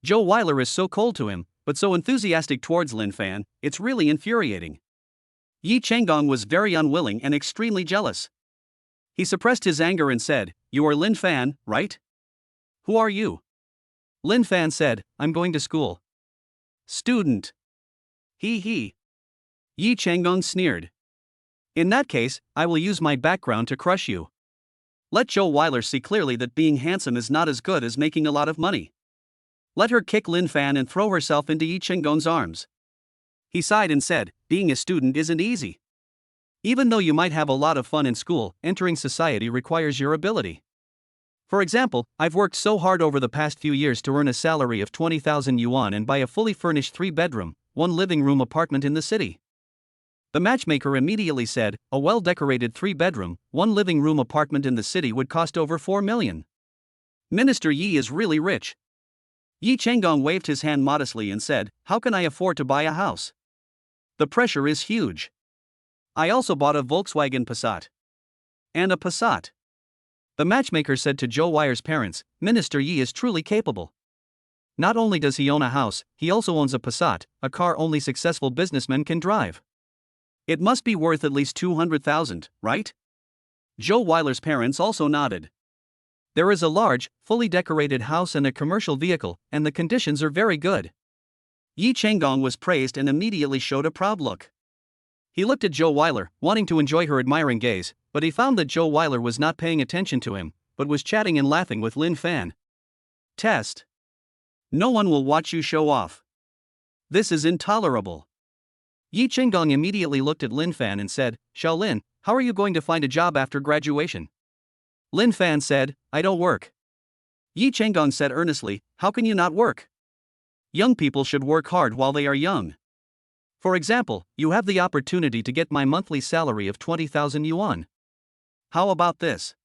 Joe Weiler is so cold to him, but so enthusiastic towards Lin Fan, it's really infuriating. Yi Chenggong was very unwilling and extremely jealous. He suppressed his anger and said, You are Lin Fan, right? Who are you? Lin Fan said, I'm going to school. Student. He. Yi Chenggong sneered. In that case, I will use my background to crush you. Let Joe Weiler see clearly that being handsome is not as good as making a lot of money. Let her kick Lin Fan and throw herself into Yi Chenggong's arms. He sighed and said, Being a student isn't easy. Even though you might have a lot of fun in school, entering society requires your ability. For example, I've worked so hard over the past few years to earn a salary of 20,000 yuan and buy a fully furnished 3-bedroom, 1-living-room apartment in the city. The matchmaker immediately said, A well-decorated 3-bedroom, 1-living-room apartment in the city would cost over 4 million. Minister Yi is really rich. Yi Chenggong waved his hand modestly and said, How can I afford to buy a house? The pressure is huge. I also bought a Volkswagen Passat. And a Passat. The matchmaker said to Joe Weier's parents, Minister Yi is truly capable. Not only does he own a house, he also owns a Passat, a car only successful businessmen can drive. It must be worth at least 200,000, right? Joe Weiler's parents also nodded. There is a large, fully decorated house and a commercial vehicle, and the conditions are very good. Yi Chenggong was praised and immediately showed a proud look. He looked at Joe Weiler, wanting to enjoy her admiring gaze, but he found that Joe Weiler was not paying attention to him, but was chatting and laughing with Lin Fan. Test. No one will watch you show off. This is intolerable. Yi Chenggong immediately looked at Lin Fan and said, Xiao Lin, how are you going to find a job after graduation? Lin Fan said, I don't work. Yi Chenggong said earnestly, How can you not work? Young people should work hard while they are young. For example, you have the opportunity to get my monthly salary of 20,000 yuan. How about this?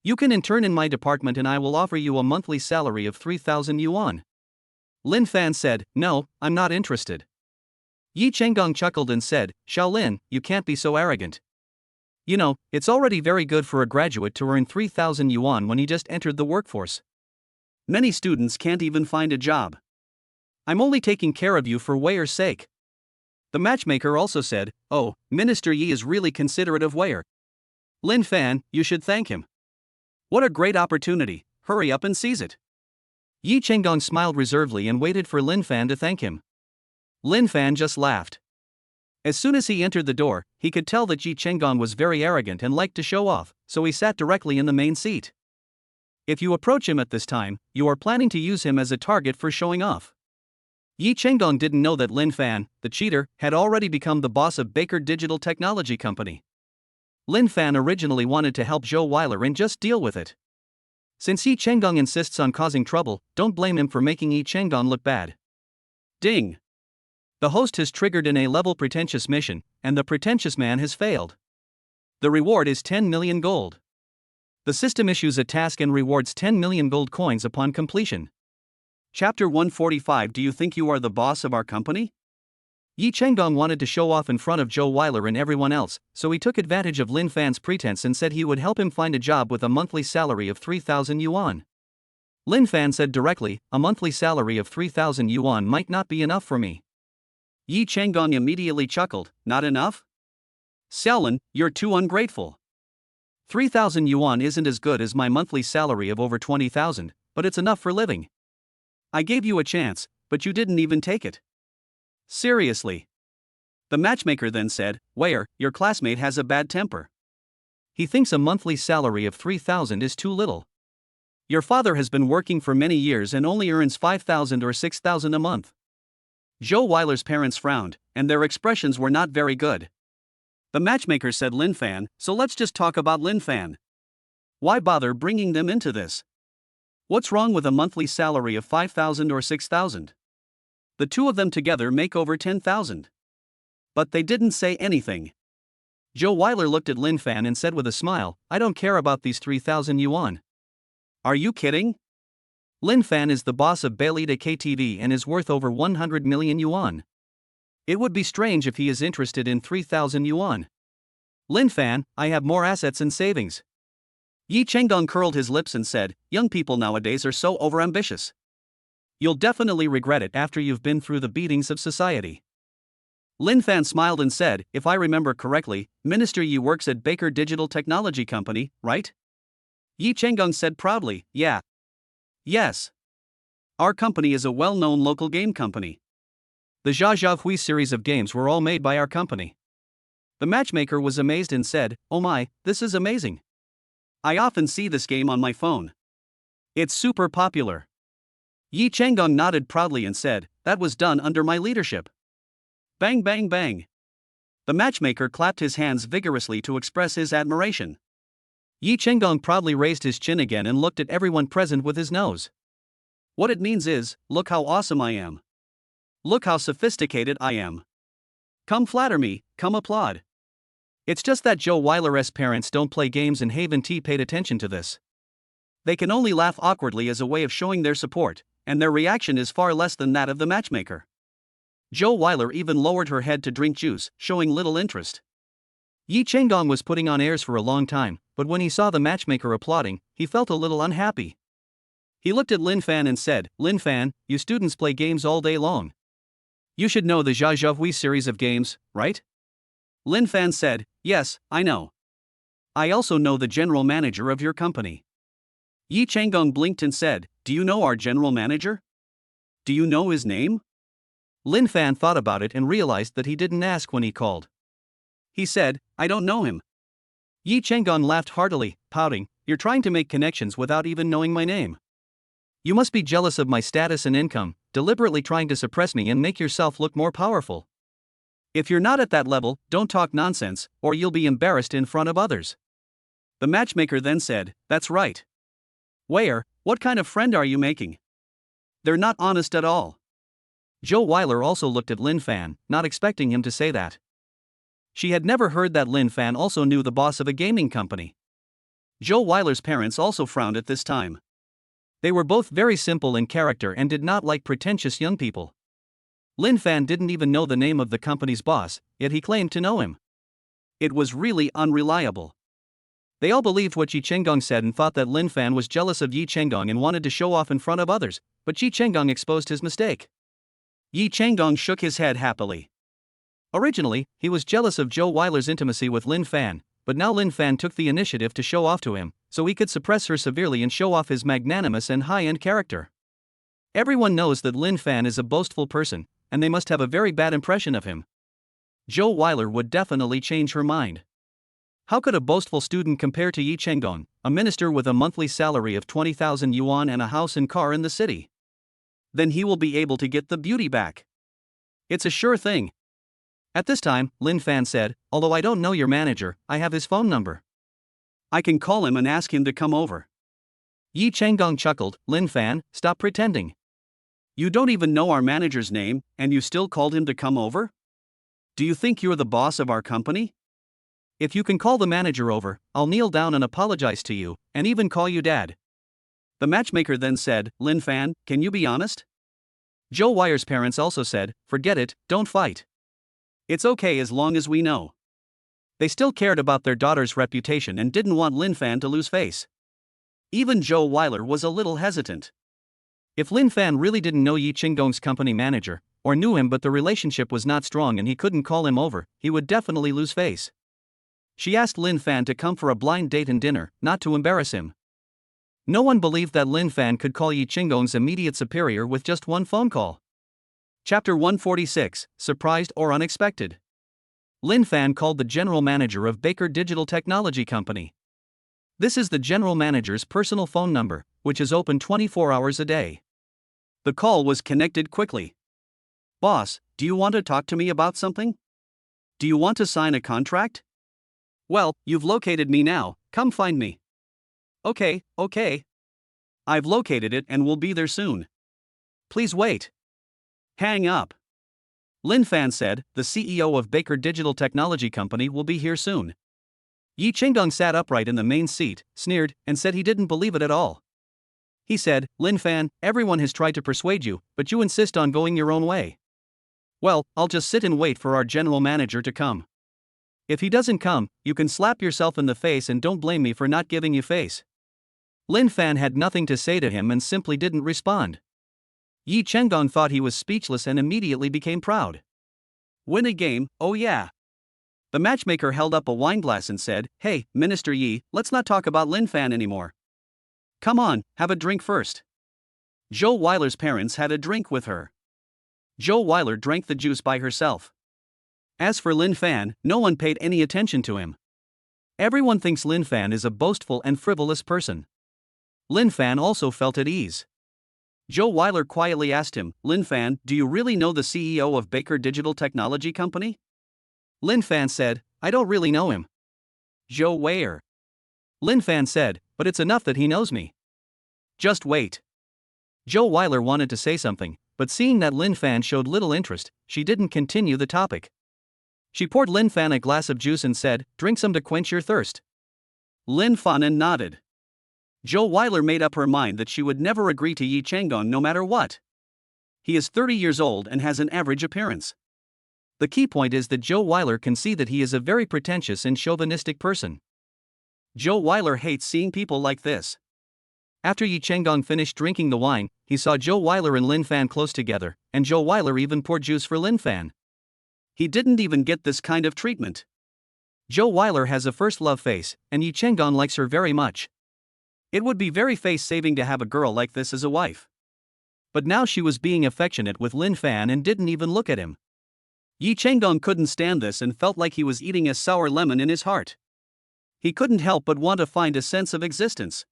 You can intern in my department and I will offer you a monthly salary of 3,000 yuan. Lin Fan said, No, I'm not interested. Yi Chenggong chuckled and said, Xiao Lin, you can't be so arrogant. You know, it's already very good for a graduate to earn 3,000 yuan when he just entered the workforce. Many students can't even find a job. I'm only taking care of you for Weier's sake. The matchmaker also said, Oh, Minister Yi is really considerate of Weier. Lin Fan, you should thank him. What a great opportunity, hurry up and seize it. Yi Chenggong smiled reservedly and waited for Lin Fan to thank him. Lin Fan just laughed. As soon as he entered the door, he could tell that Yi Chenggong was very arrogant and liked to show off, so he sat directly in the main seat. If you approach him at this time, you are planning to use him as a target for showing off. Yi Chenggong didn't know that Lin Fan, the cheater, had already become the boss of Baker Digital Technology Company. Lin Fan originally wanted to help Zhou Weiler and just deal with it. Since Yi Chenggong insists on causing trouble, don't blame him for making Yi Chenggong look bad. Ding! The host has triggered an A-level pretentious mission, and the pretentious man has failed. The reward is 10 million gold. The system issues a task and rewards 10 million gold coins upon completion. Chapter 145. Do you think you are the boss of our company? Yi Chenggong wanted to show off in front of Zhou Weiler and everyone else, so he took advantage of Lin Fan's pretense and said he would help him find a job with a monthly salary of 3,000 yuan. Lin Fan said directly, a monthly salary of 3,000 yuan might not be enough for me. Yi Chenggong immediately chuckled, not enough? Xiaolin, you're too ungrateful. 3,000 yuan isn't as good as my monthly salary of over 20,000, but it's enough for living. I gave you a chance, but you didn't even take it. Seriously. The matchmaker then said, Where, your classmate has a bad temper. He thinks a monthly salary of 3,000 is too little. Your father has been working for many years and only earns 5,000 or 6,000 a month. Zhou Weiler's parents frowned, and their expressions were not very good. The matchmaker said Lin Fan, so let's just talk about Lin Fan. Why bother bringing them into this? What's wrong with a monthly salary of 5,000 or 6,000? The two of them together make over 10,000. But they didn't say anything. Zhou Weiler looked at Lin Fan and said with a smile, I don't care about these 3,000 yuan. Are you kidding? Lin Fan is the boss of Beilita KTV and is worth over 100 million yuan. It would be strange if he is interested in 3,000 yuan. Lin Fan, I have more assets and savings. Yi Chenggong curled his lips and said, young people nowadays are so overambitious. You'll definitely regret it after you've been through the beatings of society. Lin Fan smiled and said, if I remember correctly, Minister Yi works at Baker Digital Technology Company, right? Yi Chenggong said proudly, yeah. Yes. Our company is a well-known local game company. The Zha Hui series of games were all made by our company. The matchmaker was amazed and said, oh my, this is amazing. I often see this game on my phone. It's super popular. Yi Chenggong nodded proudly and said, that was done under my leadership. Bang bang bang. The matchmaker clapped his hands vigorously to express his admiration. Yi Chenggong proudly raised his chin again and looked at everyone present with his nose. What it means is, look how awesome I am. Look how sophisticated I am. Come flatter me, come applaud. It's just that Zhou Weiler's parents don't play games and Haven T paid attention to this. They can only laugh awkwardly as a way of showing their support, and their reaction is far less than that of the matchmaker. Zhou Weiler even lowered her head to drink juice, showing little interest. Yi Chenggong was putting on airs for a long time, but when he saw the matchmaker applauding, he felt a little unhappy. He looked at Lin Fan and said, Lin Fan, you students play games all day long. You should know the Zha Hui series of games, right? Lin Fan said, yes, I know. I also know the general manager of your company. Yi Chenggong blinked and said, do you know our general manager? Do you know his name? Lin Fan thought about it and realized that he didn't ask when he called. He said, I don't know him. Yi Chenggong laughed heartily, pouting, you're trying to make connections without even knowing my name. You must be jealous of my status and income, deliberately trying to suppress me and make yourself look more powerful. If you're not at that level, don't talk nonsense, or you'll be embarrassed in front of others. The matchmaker then said, that's right. Where, what kind of friend are you making? They're not honest at all. Zhou Weiler also looked at Lin Fan, not expecting him to say that. She had never heard that Lin Fan also knew the boss of a gaming company. Zhou Weiler's parents also frowned at this time. They were both very simple in character and did not like pretentious young people. Lin Fan didn't even know the name of the company's boss, yet he claimed to know him. It was really unreliable. They all believed what Yi Chenggong said and thought that Lin Fan was jealous of Yi Chenggong and wanted to show off in front of others, but Yi Chenggong exposed his mistake. Yi Chenggong shook his head happily. Originally, he was jealous of Zhou Weiler's intimacy with Lin Fan, but now Lin Fan took the initiative to show off to him, so he could suppress her severely and show off his magnanimous and high-end character. Everyone knows that Lin Fan is a boastful person, and they must have a very bad impression of him. Zhou Weiler would definitely change her mind. How could a boastful student compare to Yi Chenggong, a minister with a monthly salary of 20,000 yuan and a house and car in the city? Then he will be able to get the beauty back. It's a sure thing. At this time, Lin Fan said, although I don't know your manager, I have his phone number. I can call him and ask him to come over. Yi Chenggong chuckled, Lin Fan, stop pretending. You don't even know our manager's name, and you still called him to come over? Do you think you're the boss of our company? If you can call the manager over, I'll kneel down and apologize to you, and even call you dad. The matchmaker then said, Lin Fan, can you be honest? Joe Wire's parents also said, forget it, don't fight. It's okay as long as we know. They still cared about their daughter's reputation and didn't want Lin Fan to lose face. Even Joe Weiler was a little hesitant. If Lin Fan really didn't know Yi Chenggong's company manager, or knew him but the relationship was not strong and he couldn't call him over, he would definitely lose face. She asked Lin Fan to come for a blind date and dinner, not to embarrass him. No one believed that Lin Fan could call Yi Chenggong's immediate superior with just one phone call. Chapter 146, Surprised or Unexpected. Lin Fan called the general manager of Baker Digital Technology Company. This is the general manager's personal phone number, which is open 24 hours a day. The call was connected quickly. Boss, do you want to talk to me about something? Do you want to sign a contract? Well, you've located me now, come find me. Okay. I've located it and will be there soon. Please wait. Hang up. Lin Fan said, the CEO of Baker Digital Technology Company will be here soon. Yi Chenggong sat upright in the main seat, sneered, and said he didn't believe it at all. He said, Lin Fan, everyone has tried to persuade you, but you insist on going your own way. Well, I'll just sit and wait for our general manager to come. If he doesn't come, you can slap yourself in the face and don't blame me for not giving you face. Lin Fan had nothing to say to him and simply didn't respond. Yi Chenggong thought he was speechless and immediately became proud. Win a game, oh yeah. The matchmaker held up a wine glass and said, hey, Minister Yi, let's not talk about Lin Fan anymore. Come on, have a drink first. Joe Weiler's parents had a drink with her. Joe Weiler drank the juice by herself. As for Lin Fan, no one paid any attention to him. Everyone thinks Lin Fan is a boastful and frivolous person. Lin Fan also felt at ease. Joe Weiler quietly asked him, Lin Fan, do you really know the CEO of Baker Digital Technology Company? Lin Fan said, I don't really know him. Joe Weiler. Lin Fan said, but it's enough that he knows me. Just wait. Joe Weiler wanted to say something, but seeing that Lin Fan showed little interest, she didn't continue the topic. She poured Lin Fan a glass of juice and said, drink some to quench your thirst. Lin Fan nodded. Joe Weiler made up her mind that she would never agree to Yi Chenggong no matter what. He is 30 years old and has an average appearance. The key point is that Joe Weiler can see that he is a very pretentious and chauvinistic person. Joe Weiler hates seeing people like this. After Yi Chenggong finished drinking the wine, he saw Joe Weiler and Lin Fan close together, and Joe Weiler even poured juice for Lin Fan. He didn't even get this kind of treatment. Joe Weiler has a first love face, and Yi Chenggong likes her very much. It would be very face-saving to have a girl like this as a wife. But now she was being affectionate with Lin Fan and didn't even look at him. Yi Chenggong couldn't stand this and felt like he was eating a sour lemon in his heart. He couldn't help but want to find a sense of existence.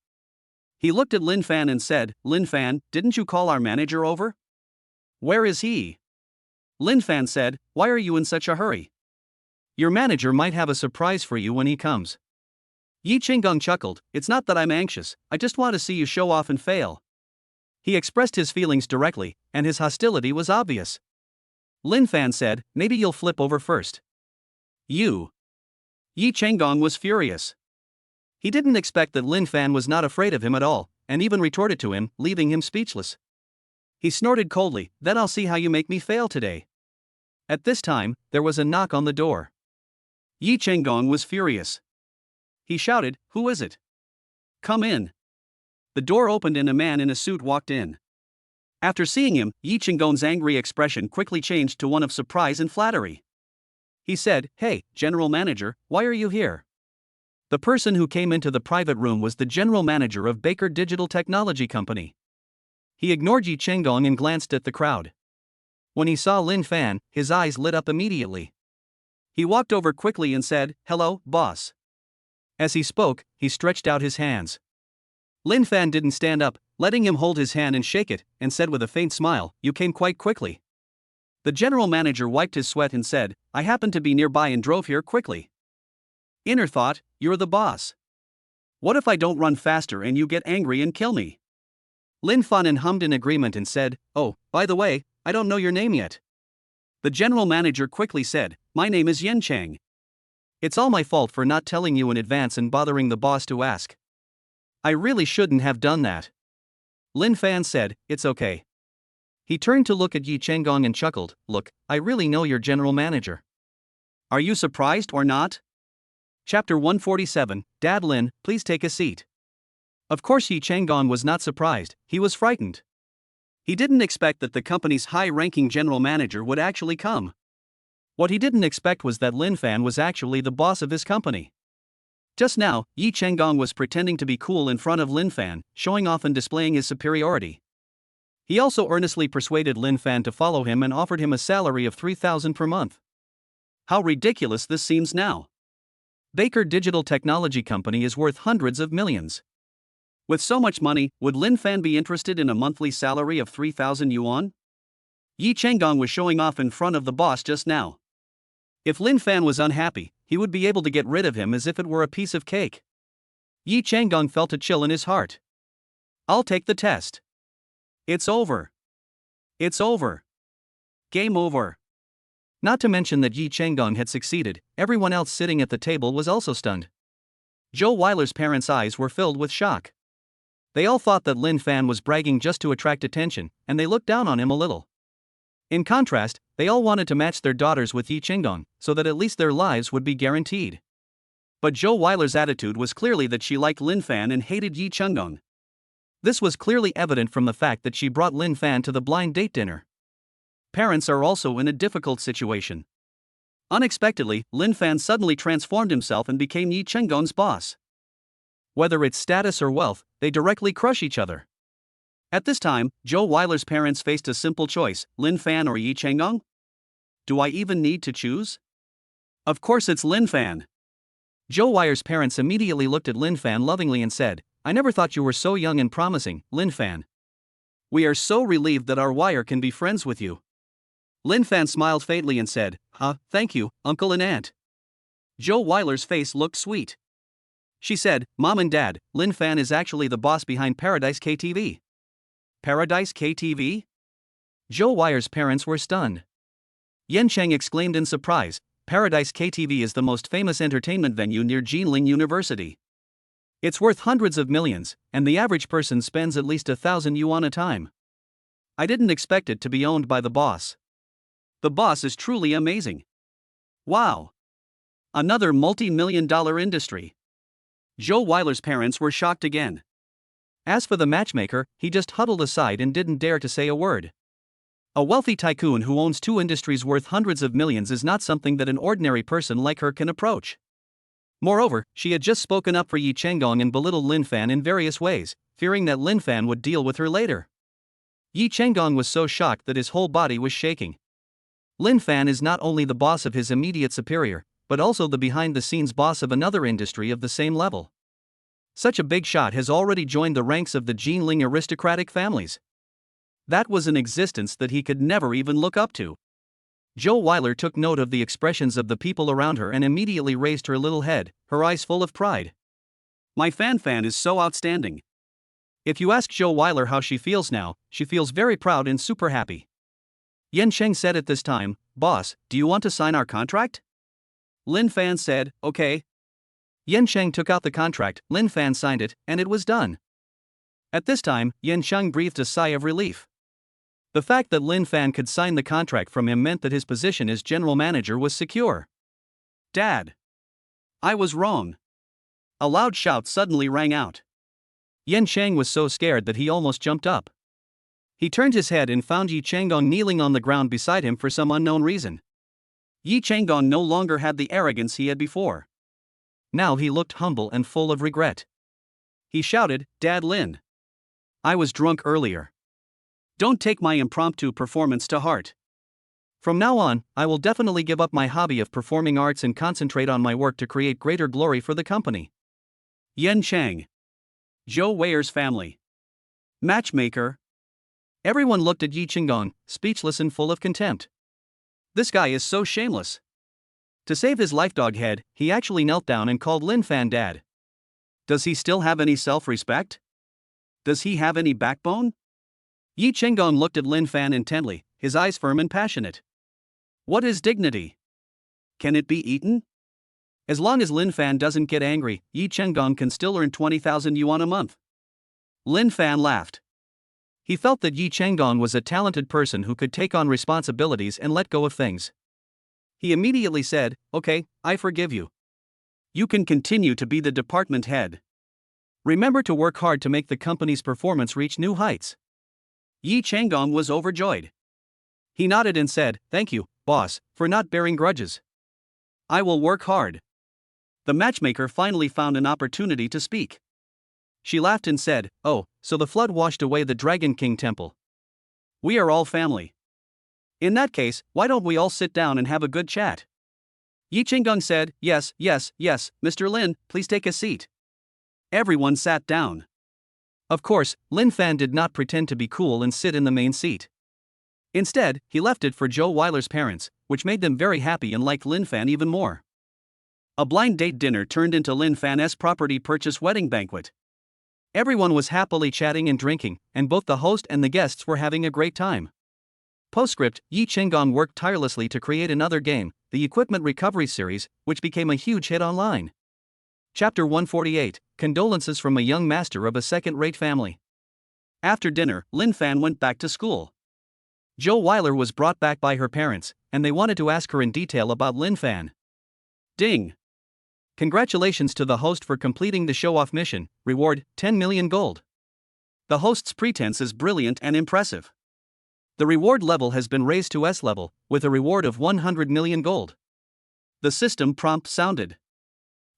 He looked at Lin Fan and said, Lin Fan, didn't you call our manager over? Where is he? Lin Fan said, why are you in such a hurry? Your manager might have a surprise for you when he comes. Yi Chenggong chuckled, it's not that I'm anxious, I just want to see you show off and fail. He expressed his feelings directly, and his hostility was obvious. Lin Fan said, maybe you'll flip over first. You. Yi Chenggong was furious. He didn't expect that Lin Fan was not afraid of him at all, and even retorted to him, leaving him speechless. He snorted coldly, then I'll see how you make me fail today. At this time, there was a knock on the door. Yi Chenggong was furious. He shouted, who is it? Come in. The door opened and a man in a suit walked in. After seeing him, Yi Chenggong's angry expression quickly changed to one of surprise and flattery. He said, hey, General Manager, why are you here? The person who came into the private room was the General Manager of Baker Digital Technology Company. He ignored Yi Chenggong and glanced at the crowd. When he saw Lin Fan, his eyes lit up immediately. He walked over quickly and said, hello, boss. As he spoke, he stretched out his hands. Lin Fan didn't stand up, letting him hold his hand and shake it, and said with a faint smile, you came quite quickly. The general manager wiped his sweat and said, I happened to be nearby and drove here quickly. Inner thought, you're the boss. What if I don't run faster and you get angry and kill me? Lin Fan hummed in agreement and said, oh, by the way, I don't know your name yet. The general manager quickly said, my name is Yen Chang. It's all my fault for not telling you in advance and bothering the boss to ask. I really shouldn't have done that. Lin Fan said, it's okay. He turned to look at Yi Chenggong and chuckled, look, I really know your general manager. Are you surprised or not? Chapter 147, Dad Lin, please take a seat. Of course Yi Chenggong was not surprised, he was frightened. He didn't expect that the company's high-ranking general manager would actually come. What he didn't expect was that Lin Fan was actually the boss of his company. Just now, Yi Chenggong was pretending to be cool in front of Lin Fan, showing off and displaying his superiority. He also earnestly persuaded Lin Fan to follow him and offered him a salary of 3,000 per month. How ridiculous this seems now. Baker Digital Technology Company is worth hundreds of millions. With so much money, would Lin Fan be interested in a monthly salary of 3,000 yuan? Yi Chenggong was showing off in front of the boss just now. If Lin Fan was unhappy, he would be able to get rid of him as if it were a piece of cake. Yi Chenggong felt a chill in his heart. I'll take the test. It's over. It's over. Game over. Not to mention that Yi Chenggong had succeeded, everyone else sitting at the table was also stunned. Joe Weiler's parents' eyes were filled with shock. They all thought that Lin Fan was bragging just to attract attention, and they looked down on him a little. In contrast, they all wanted to match their daughters with Yi Chenggong, so that at least their lives would be guaranteed. But Joe Weiler's attitude was clearly that she liked Lin Fan and hated Yi Chenggong. This was clearly evident from the fact that she brought Lin Fan to the blind date dinner. Parents are also in a difficult situation. Unexpectedly, Lin Fan suddenly transformed himself and became Yi Chenggong's boss. Whether it's status or wealth, they directly crush each other. At this time, Joe Weiler's parents faced a simple choice, Lin Fan or Yi Chenggong? Do I even need to choose? Of course it's Lin Fan. Joe Weiler's parents immediately looked at Lin Fan lovingly and said, I never thought you were so young and promising, Lin Fan. We are so relieved that our Wire can be friends with you. Lin Fan smiled faintly and said, thank you, uncle and aunt. Joe Weiler's face looked sweet. She said, Mom and Dad, Lin Fan is actually the boss behind Paradise KTV. Paradise KTV? Joe Weiler's parents were stunned. Yen Cheng exclaimed in surprise, Paradise KTV is the most famous entertainment venue near Jinling University. It's worth hundreds of millions, and the average person spends at least 1,000 yuan a time. I didn't expect it to be owned by the boss. The boss is truly amazing. Wow! Another multi-million-dollar industry. Joe Weiler's parents were shocked again. As for the matchmaker, he just huddled aside and didn't dare to say a word. A wealthy tycoon who owns two industries worth hundreds of millions is not something that an ordinary person like her can approach. Moreover, she had just spoken up for Yi Chenggong and belittled Lin Fan in various ways, fearing that Lin Fan would deal with her later. Yi Chenggong was so shocked that his whole body was shaking. Lin Fan is not only the boss of his immediate superior, but also the behind-the-scenes boss of another industry of the same level. Such a big shot has already joined the ranks of the Jinling aristocratic families. That was an existence that he could never even look up to. Joe Weiler took note of the expressions of the people around her and immediately raised her little head, her eyes full of pride. My Fan is so outstanding. If you ask Joe Weiler how she feels now, she feels very proud and super happy. Yen Cheng said at this time, Boss, do you want to sign our contract? Lin Fan said, okay. Yen Cheng took out the contract, Lin Fan signed it, and it was done. At this time, Yen Cheng breathed a sigh of relief. The fact that Lin Fan could sign the contract from him meant that his position as general manager was secure. Dad! I was wrong. A loud shout suddenly rang out. Yen Cheng was so scared that he almost jumped up. He turned his head and found Yi Chenggong kneeling on the ground beside him for some unknown reason. Yi Chenggong no longer had the arrogance he had before. Now he looked humble and full of regret. He shouted, Dad Lin. I was drunk earlier. Don't take my impromptu performance to heart. From now on, I will definitely give up my hobby of performing arts and concentrate on my work to create greater glory for the company. Yen Chang. Joe Weiler's family. Matchmaker. Everyone looked at Yi Chenggong, speechless and full of contempt. This guy is so shameless. To save his life dog head, he actually knelt down and called Lin Fan dad. Does he still have any self-respect? Does he have any backbone? Yi Chenggong looked at Lin Fan intently, his eyes firm and passionate. What is dignity? Can it be eaten? As long as Lin Fan doesn't get angry, Yi Chenggong can still earn 20,000 yuan a month. Lin Fan laughed. He felt that Yi Chenggong was a talented person who could take on responsibilities and let go of things. He immediately said, "Okay, I forgive you. You can continue to be the department head. Remember to work hard to make the company's performance reach new heights." Yi Chenggong was overjoyed. He nodded and said, "Thank you, boss, for not bearing grudges. I will work hard." The matchmaker finally found an opportunity to speak. She laughed and said, "Oh, so the flood washed away the Dragon King temple. We are all family. In that case, why don't we all sit down and have a good chat?" Yi Chenggong said, yes, Mr. Lin, please take a seat." Everyone sat down. Of course, Lin Fan did not pretend to be cool and sit in the main seat. Instead, he left it for Joe Weiler's parents, which made them very happy and liked Lin Fan even more. A blind date dinner turned into Lin Fan's property purchase wedding banquet. Everyone was happily chatting and drinking, and both the host and the guests were having a great time. Postscript: Yi Chenggong worked tirelessly to create another game, the Equipment Recovery Series, which became a huge hit online. Chapter 148, Condolences from a Young Master of a Second-Rate Family. After dinner, Lin Fan went back to school. Joe Weiler was brought back by her parents, and they wanted to ask her in detail about Lin Fan. Ding! Congratulations to the host for completing the show-off mission, reward, 10 million gold. The host's pretense is brilliant and impressive. The reward level has been raised to S level, with a reward of 100 million gold. The system prompt sounded.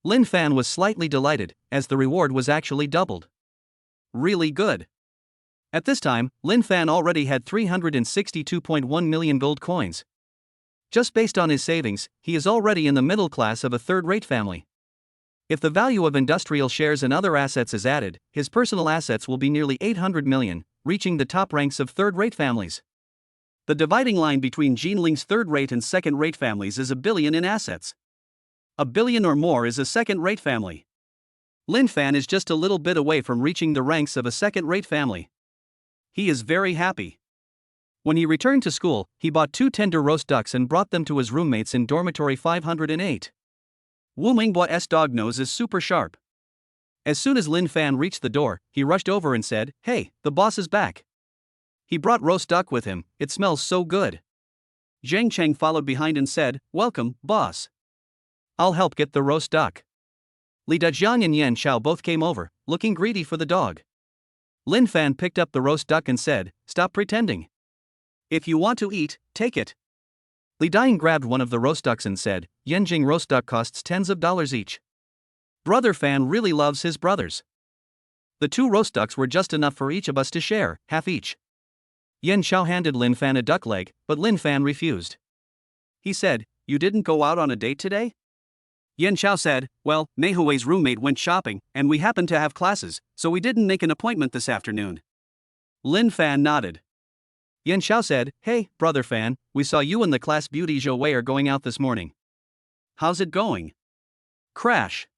Lin Fan was slightly delighted, as the reward was actually doubled. Really good. At this time, Lin Fan already had 362.1 million gold coins. Just based on his savings, he is already in the middle class of a third-rate family. If the value of industrial shares and other assets is added, his personal assets will be nearly 800 million, reaching the top ranks of third-rate families. The dividing line between Jinling's third-rate and second-rate families is 1 billion in assets. 1 billion or more is a second-rate family. Lin Fan is just a little bit away from reaching the ranks of a second-rate family. He is very happy. When he returned to school, he bought 2 tender roast ducks and brought them to his roommates in dormitory 508. Wu Mingbo's dog nose is super sharp. As soon as Lin Fan reached the door, he rushed over and said, "Hey, the boss is back." He brought roast duck with him, it smells so good. Zhang Cheng followed behind and said, "Welcome, boss. I'll help get the roast duck." Li Dajiang and Yan Xiao both came over, looking greedy for the dog. Lin Fan picked up the roast duck and said, "Stop pretending. If you want to eat, take it." Li Dajiang grabbed one of the roast ducks and said, "Yenjing roast duck costs tens of dollars each. Brother Fan really loves his brothers. The 2 roast ducks were just enough for each of us to share, half each." Yan Xiao handed Lin Fan a duck leg, but Lin Fan refused. He said, "You didn't go out on a date today?" Yan Xiao said, "Well, Mei Hui's roommate went shopping, and we happened to have classes, so we didn't make an appointment this afternoon." Lin Fan nodded. Yan Xiao said, "Hey, brother Fan, we saw you and the class beauty Zhou Wei are going out this morning. How's it going?" Crash.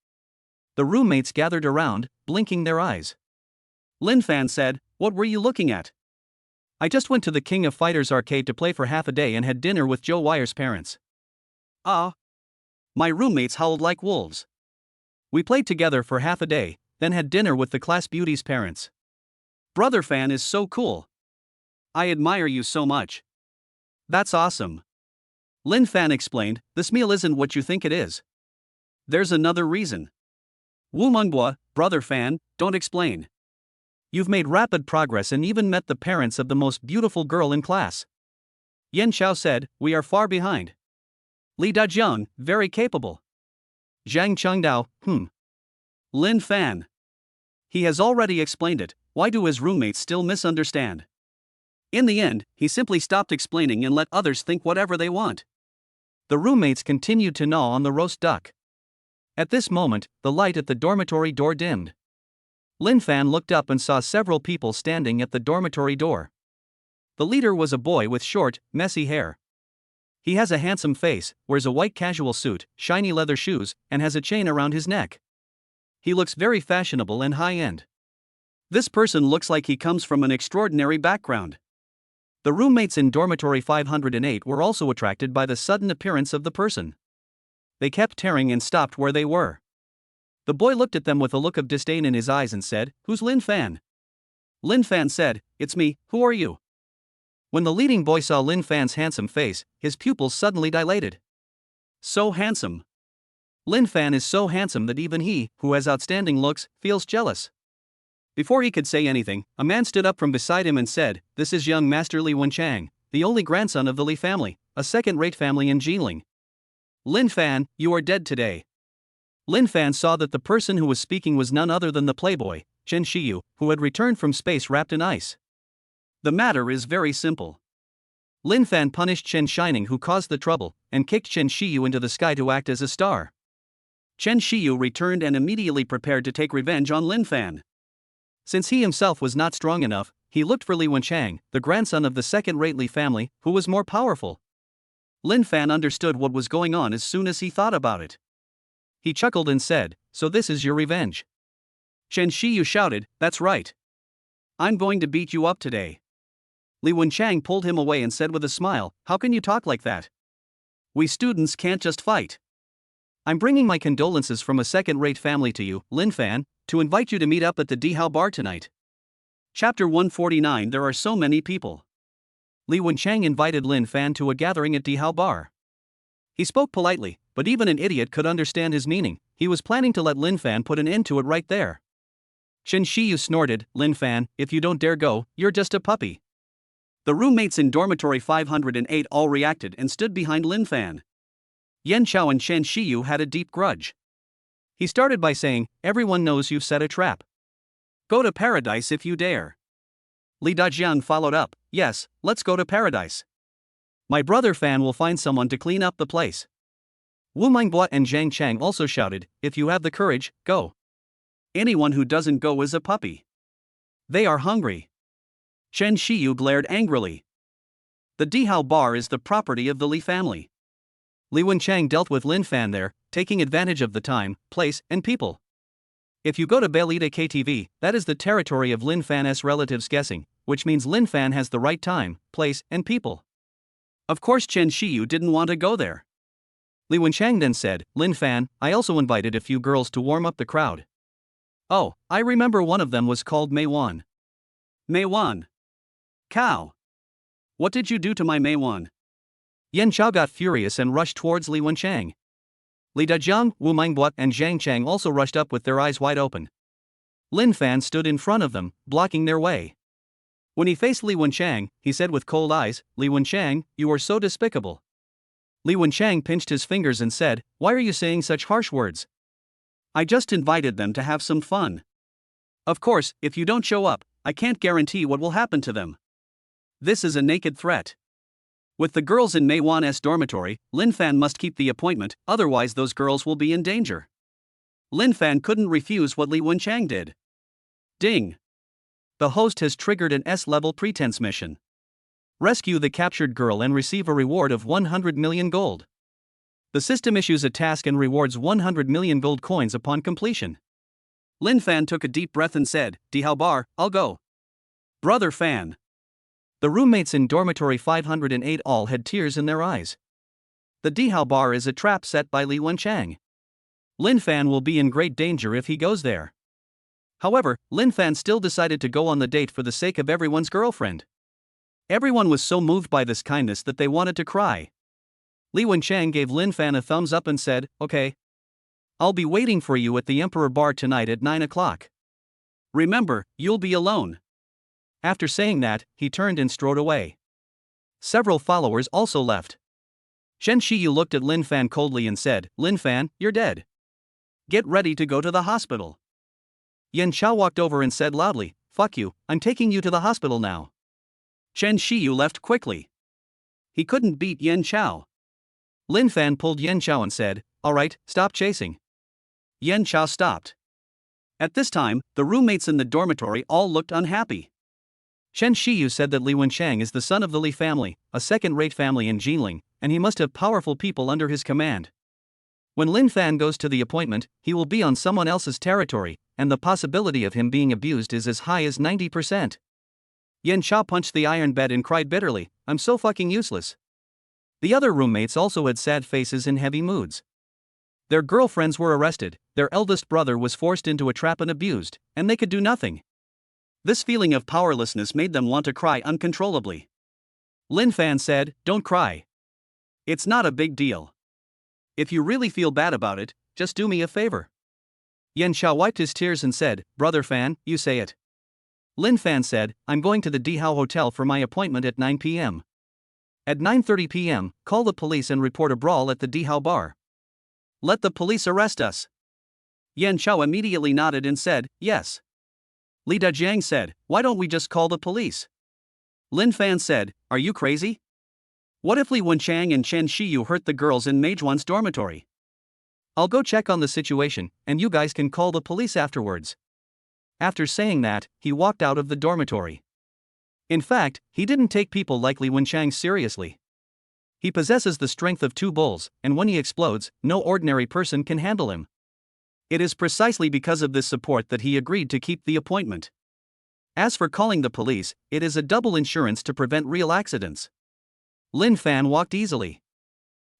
The roommates gathered around, blinking their eyes. Lin Fan said, "What were you looking at?" "I just went to the King of Fighters arcade to play for half a day and had dinner with Joe Weiler's parents." Ah. My roommates howled like wolves. "We played together for half a day, then had dinner with the class beauty's parents. Brother Fan is so cool. I admire you so much." "That's awesome." Lin Fan explained, "This meal isn't what you think it is. There's another reason." "Wu Mengbo, brother Fan, don't explain. You've made rapid progress and even met the parents of the most beautiful girl in class." Yan Xiao said, "We are far behind." Li Dajiang, very capable. Zhang Chengdao, Lin Fan. He has already explained it, why do his roommates still misunderstand? In the end, he simply stopped explaining and let others think whatever they want. The roommates continued to gnaw on the roast duck. At this moment, the light at the dormitory door dimmed. Lin Fan looked up and saw several people standing at the dormitory door. The leader was a boy with short, messy hair. He has a handsome face, wears a white casual suit, shiny leather shoes, and has a chain around his neck. He looks very fashionable and high-end. This person looks like he comes from an extraordinary background. The roommates in dormitory 508 were also attracted by the sudden appearance of the person. They kept tearing and stopped where they were. The boy looked at them with a look of disdain in his eyes and said, "Who's Lin Fan?" Lin Fan said, "It's me, who are you?" When the leading boy saw Lin Fan's handsome face, his pupils suddenly dilated. So handsome. Lin Fan is so handsome that even he, who has outstanding looks, feels jealous. Before he could say anything, a man stood up from beside him and said, "This is young Master Li Wenchang, the only grandson of the Li family, a second-rate family in Jiling. Lin Fan, you are dead today." Lin Fan saw that the person who was speaking was none other than the playboy, Chen Shiyu, who had returned from space wrapped in ice. The matter is very simple. Lin Fan punished Chen Shining, who caused the trouble, and kicked Chen Shiyu into the sky to act as a star. Chen Shiyu returned and immediately prepared to take revenge on Lin Fan. Since he himself was not strong enough, he looked for Li Wenchang, the grandson of the second-rate Li family, who was more powerful. Lin Fan understood what was going on as soon as he thought about it. He chuckled and said, "So this is your revenge?" Chen Shiyu shouted, "That's right. I'm going to beat you up today." Li Wenchang pulled him away and said with a smile, "How can you talk like that? We students can't just fight. I'm bringing my condolences from a second-rate family to you, Lin Fan, to invite you to meet up at the Dihao bar tonight." Chapter 149. There are so many people. Li Wenchang invited Lin Fan to a gathering at Dihao bar. He spoke politely, but even an idiot could understand his meaning. He was planning to let Lin Fan put an end to it right there. Chen Shiyu snorted, "Lin Fan, if you don't dare go, you're just a puppy." The roommates in dormitory 508 all reacted and stood behind Lin Fan. Yan Chao and Chen Shiyu had a deep grudge. He started by saying, "Everyone knows you've set a trap. Go to paradise if you dare." Li Dajian followed up, "Yes, let's go to paradise. My brother Fan will find someone to clean up the place." Wu Mingbo and Zhang Chang also shouted, "If you have the courage, go. Anyone who doesn't go is a puppy. They are hungry." Chen Shiyu glared angrily. The Dihao bar is the property of the Li family. Li Wenchang dealt with Lin Fan there, taking advantage of the time, place, and people. If you go to Belita KTV, that is the territory of Lin Fan's relatives guessing, which means Lin Fan has the right time, place, and people. Of course Chen Shiyu didn't want to go there. Li Wenchang then said, "Lin Fan, I also invited a few girls to warm up the crowd. Oh, I remember one of them was called Mei Wan." "Mei Wan? Cow. What did you do to my Mei Wan?" Yan Chao got furious and rushed towards Li Wenchang. Li Dajiang, Wu Mingbo, and Zhang Chang also rushed up with their eyes wide open. Lin Fan stood in front of them, blocking their way. When he faced Li Wenchang, he said with cold eyes, "Li Wenchang, you are so despicable." Li Wenchang pinched his fingers and said, "Why are you saying such harsh words? I just invited them to have some fun. Of course, if you don't show up, I can't guarantee what will happen to them. This is a naked threat. With the girls in Mei Wan's dormitory, Lin Fan must keep the appointment, otherwise those girls will be in danger." Lin Fan couldn't refuse what Li Wenchang did. Ding! The host has triggered an S-level pretense mission. Rescue the captured girl and receive a reward of 100 million gold. The system issues a task and rewards 100 million gold coins upon completion. Lin Fan took a deep breath and said, "Dihao bar, I'll go. Brother Fan." The roommates in dormitory 508 all had tears in their eyes. The Dihao bar is a trap set by Li Wenchang. Lin Fan will be in great danger if he goes there. However, Lin Fan still decided to go on the date for the sake of everyone's girlfriend. Everyone was so moved by this kindness that they wanted to cry. Li Wenchang gave Lin Fan a thumbs up and said, "Okay. I'll be waiting for you at the Emperor Bar tonight at 9 o'clock. Remember, you'll be alone." After saying that, he turned and strode away. Several followers also left. Chen Shiyu looked at Lin Fan coldly and said, "Lin Fan, you're dead. Get ready to go to the hospital." Yan Chao walked over and said loudly, "Fuck you, I'm taking you to the hospital now." Chen Shiyu left quickly. He couldn't beat Yan Chao. Lin Fan pulled Yan Chao and said, "Alright, stop chasing." Yan Chao stopped. At this time, the roommates in the dormitory all looked unhappy. Chen Shiyu said that Li Wenchang is the son of the Li family, a second-rate family in Jiling, and he must have powerful people under his command. When Lin Fan goes to the appointment, he will be on someone else's territory, and the possibility of him being abused is as high as 90%. Yan Cha punched the iron bed and cried bitterly, "I'm so fucking useless." The other roommates also had sad faces and heavy moods. Their girlfriends were arrested, their eldest brother was forced into a trap and abused, and they could do nothing. This feeling of powerlessness made them want to cry uncontrollably. Lin Fan said, "Don't cry. It's not a big deal. If you really feel bad about it, just do me a favor." Yan Cha wiped his tears and said, "Brother Fan, you say it." Lin Fan said, "I'm going to the Dihao Hotel for my appointment at 9 p.m. At 9:30 p.m., call the police and report a brawl at the Dihao bar. Let the police arrest us." Yan Chao immediately nodded and said, "Yes." Li Dajiang said, "Why don't we just call the police?" Lin Fan said, "Are you crazy? What if Li Wenchang and Chen Shiyu hurt the girls in Meijuan's dormitory? I'll go check on the situation, and you guys can call the police afterwards." After saying that, he walked out of the dormitory. In fact, he didn't take people like Li Wenchang seriously. He possesses the strength of two bulls, and when he explodes, no ordinary person can handle him. It is precisely because of this support that he agreed to keep the appointment. As for calling the police, it is a double insurance to prevent real accidents. Lin Fan walked easily.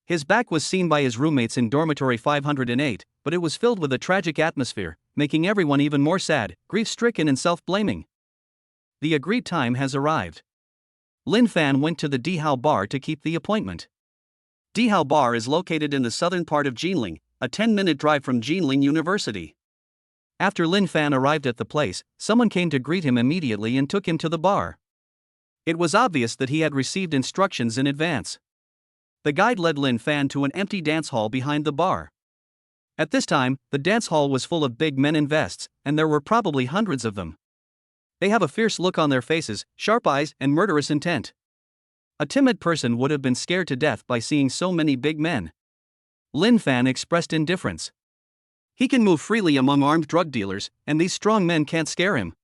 His back was seen by his roommates in dormitory 508, but it was filled with a tragic atmosphere, making everyone even more sad, grief-stricken and self-blaming. The agreed time has arrived. Lin Fan went to the Dihao bar to keep the appointment. Dihao bar is located in the southern part of Jinling, a 10-minute drive from Jinling University. After Lin Fan arrived at the place, someone came to greet him immediately and took him to the bar. It was obvious that he had received instructions in advance. The guide led Lin Fan to an empty dance hall behind the bar. At this time, the dance hall was full of big men in vests, and there were probably hundreds of them. They have a fierce look on their faces, sharp eyes, and murderous intent. A timid person would have been scared to death by seeing so many big men. Lin Fan expressed indifference. He can move freely among armed drug dealers, and these strong men can't scare him.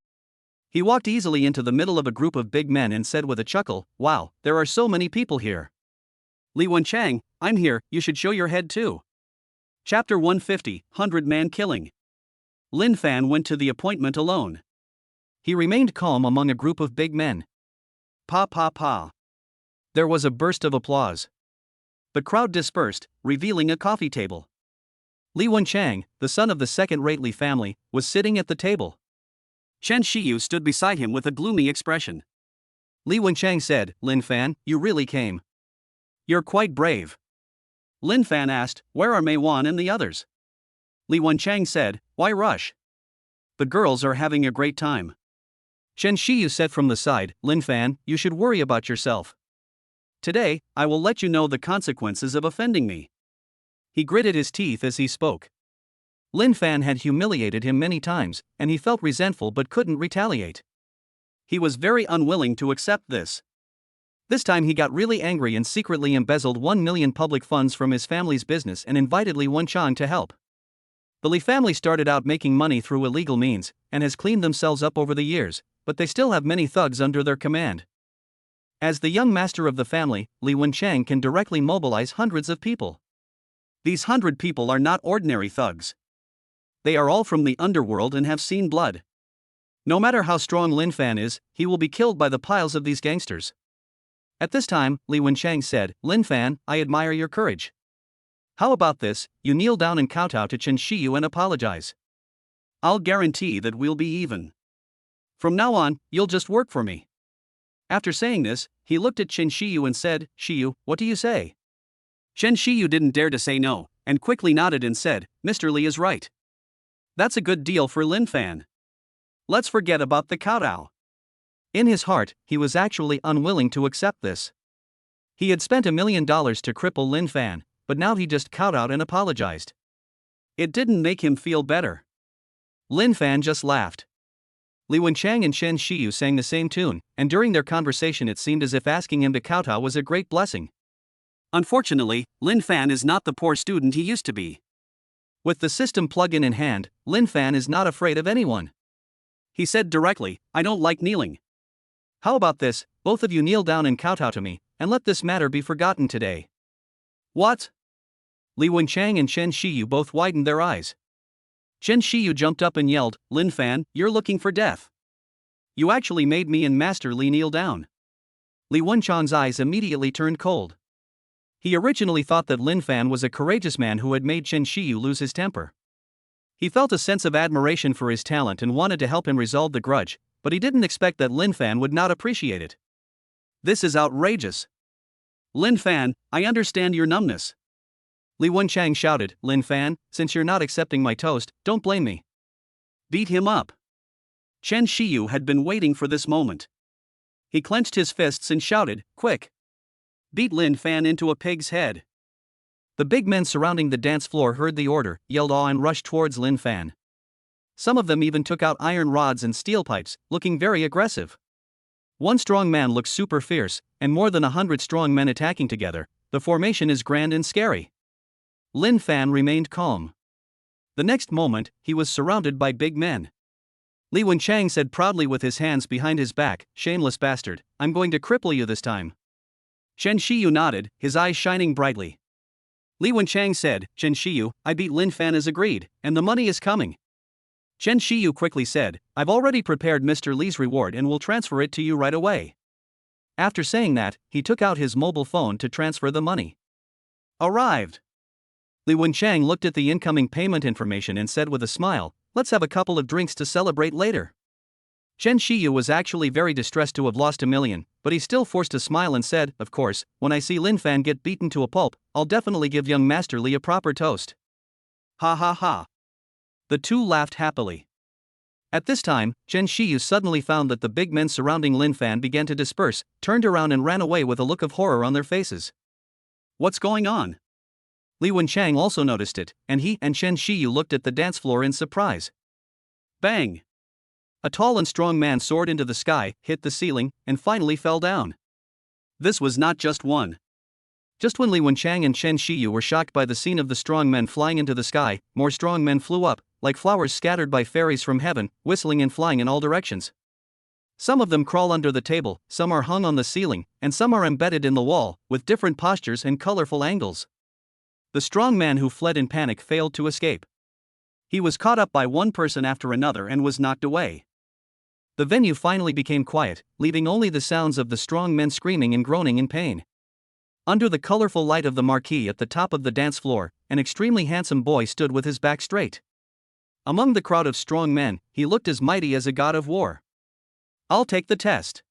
He walked easily into the middle of a group of big men and said with a chuckle, "Wow, there are so many people here. Li Wenchang, I'm here, you should show your head too." Chapter 150, 100-Man Killing. Lin Fan went to the appointment alone. He remained calm among a group of big men. Pa pa pa. There was a burst of applause. The crowd dispersed, revealing a coffee table. Li Wenchang, the son of the second-rate Li family, was sitting at the table. Chen Shiyu stood beside him with a gloomy expression. Li Wenchang said, "Lin Fan, you really came. You're quite brave." Lin Fan asked, "Where are Mei Wan and the others?" Li Wenchang said, "Why rush? The girls are having a great time." Chen Shiyu said from the side, "Lin Fan, you should worry about yourself. Today, I will let you know the consequences of offending me." He gritted his teeth as he spoke. Lin Fan had humiliated him many times, and he felt resentful but couldn't retaliate. He was very unwilling to accept this. This time he got really angry and secretly embezzled 1 million public funds from his family's business and invited Li Wenchang to help. The Li family started out making money through illegal means, and has cleaned themselves up over the years, but they still have many thugs under their command. As the young master of the family, Li Wenchang can directly mobilize hundreds of people. These 100 people are not ordinary thugs. They are all from the underworld and have seen blood. No matter how strong Lin Fan is, he will be killed by the piles of these gangsters. At this time, Li Wenchang said, "Lin Fan, I admire your courage. How about this, you kneel down and kowtow to Chen Shiyu and apologize. I'll guarantee that we'll be even. From now on, you'll just work for me." After saying this, he looked at Chen Shiyu and said, "Shiyu, what do you say?" Chen Shiyu didn't dare to say no, and quickly nodded and said, "Mr. Li is right. That's a good deal for Lin Fan. Let's forget about the kowtow." In his heart, he was actually unwilling to accept this. He had spent $1 million to cripple Lin Fan, but now he just kowtowed and apologized. It didn't make him feel better. Lin Fan just laughed. Li Wenchang and Chen Shiyu sang the same tune, and during their conversation it seemed as if asking him to kowtow was a great blessing. Unfortunately, Lin Fan is not the poor student he used to be. With the system plug-in in hand, Lin Fan is not afraid of anyone. He said directly, "I don't like kneeling. How about this, both of you kneel down and kowtow to me, and let this matter be forgotten today." What? Li Wenchang and Chen Shiyu both widened their eyes. Chen Shiyu jumped up and yelled, Lin Fan, you're looking for death. You actually made me and Master Li kneel down. Li Wenchang's eyes immediately turned cold. He originally thought that Lin Fan was a courageous man who had made Chen Shiyu lose his temper. He felt a sense of admiration for his talent and wanted to help him resolve the grudge, but he didn't expect that Lin Fan would not appreciate it. This is outrageous. Lin Fan, I understand your numbness. Li Wenchang shouted, Lin Fan, since you're not accepting my toast, don't blame me. Beat him up. Chen Shiyu had been waiting for this moment. He clenched his fists and shouted, quick. Beat Lin Fan into a pig's head. The big men surrounding the dance floor heard the order, yelled awe and rushed towards Lin Fan. Some of them even took out iron rods and steel pipes, looking very aggressive. One strong man looked super fierce, and more than 100 strong men attacking together. The formation is grand and scary. Lin Fan remained calm. The next moment, he was surrounded by big men. Li Wenchang said proudly with his hands behind his back, shameless bastard, I'm going to cripple you this time. Chen Shiyu nodded, his eyes shining brightly. Li Wenchang said, Chen Shiyu, I beat Lin Fan as agreed, and the money is coming. Chen Shiyu quickly said, I've already prepared Mr. Li's reward and will transfer it to you right away. After saying that, he took out his mobile phone to transfer the money. Arrived. Li Wenchang looked at the incoming payment information and said with a smile, let's have a couple of drinks to celebrate later. Chen Shiyu was actually very distressed to have lost $1 million, but he still forced a smile and said, of course, when I see Lin Fan get beaten to a pulp, I'll definitely give young Master Li a proper toast. Ha ha ha. The two laughed happily. At this time, Chen Shiyu suddenly found that the big men surrounding Lin Fan began to disperse, turned around and ran away with a look of horror on their faces. What's going on? Li Wenchang also noticed it, and he and Chen Shiyu looked at the dance floor in surprise. Bang! A tall and strong man soared into the sky, hit the ceiling, and finally fell down. This was not just one. Just when Li Wenchang and Chen Shiyu were shocked by the scene of the strong men flying into the sky, more strong men flew up, like flowers scattered by fairies from heaven, whistling and flying in all directions. Some of them crawl under the table, some are hung on the ceiling, and some are embedded in the wall, with different postures and colorful angles. The strong man who fled in panic failed to escape. He was caught up by one person after another and was knocked away. The venue finally became quiet, leaving only the sounds of the strong men screaming and groaning in pain. Under the colorful light of the marquee at the top of the dance floor, an extremely handsome boy stood with his back straight. Among the crowd of strong men, he looked as mighty as a god of war. I'll take the test.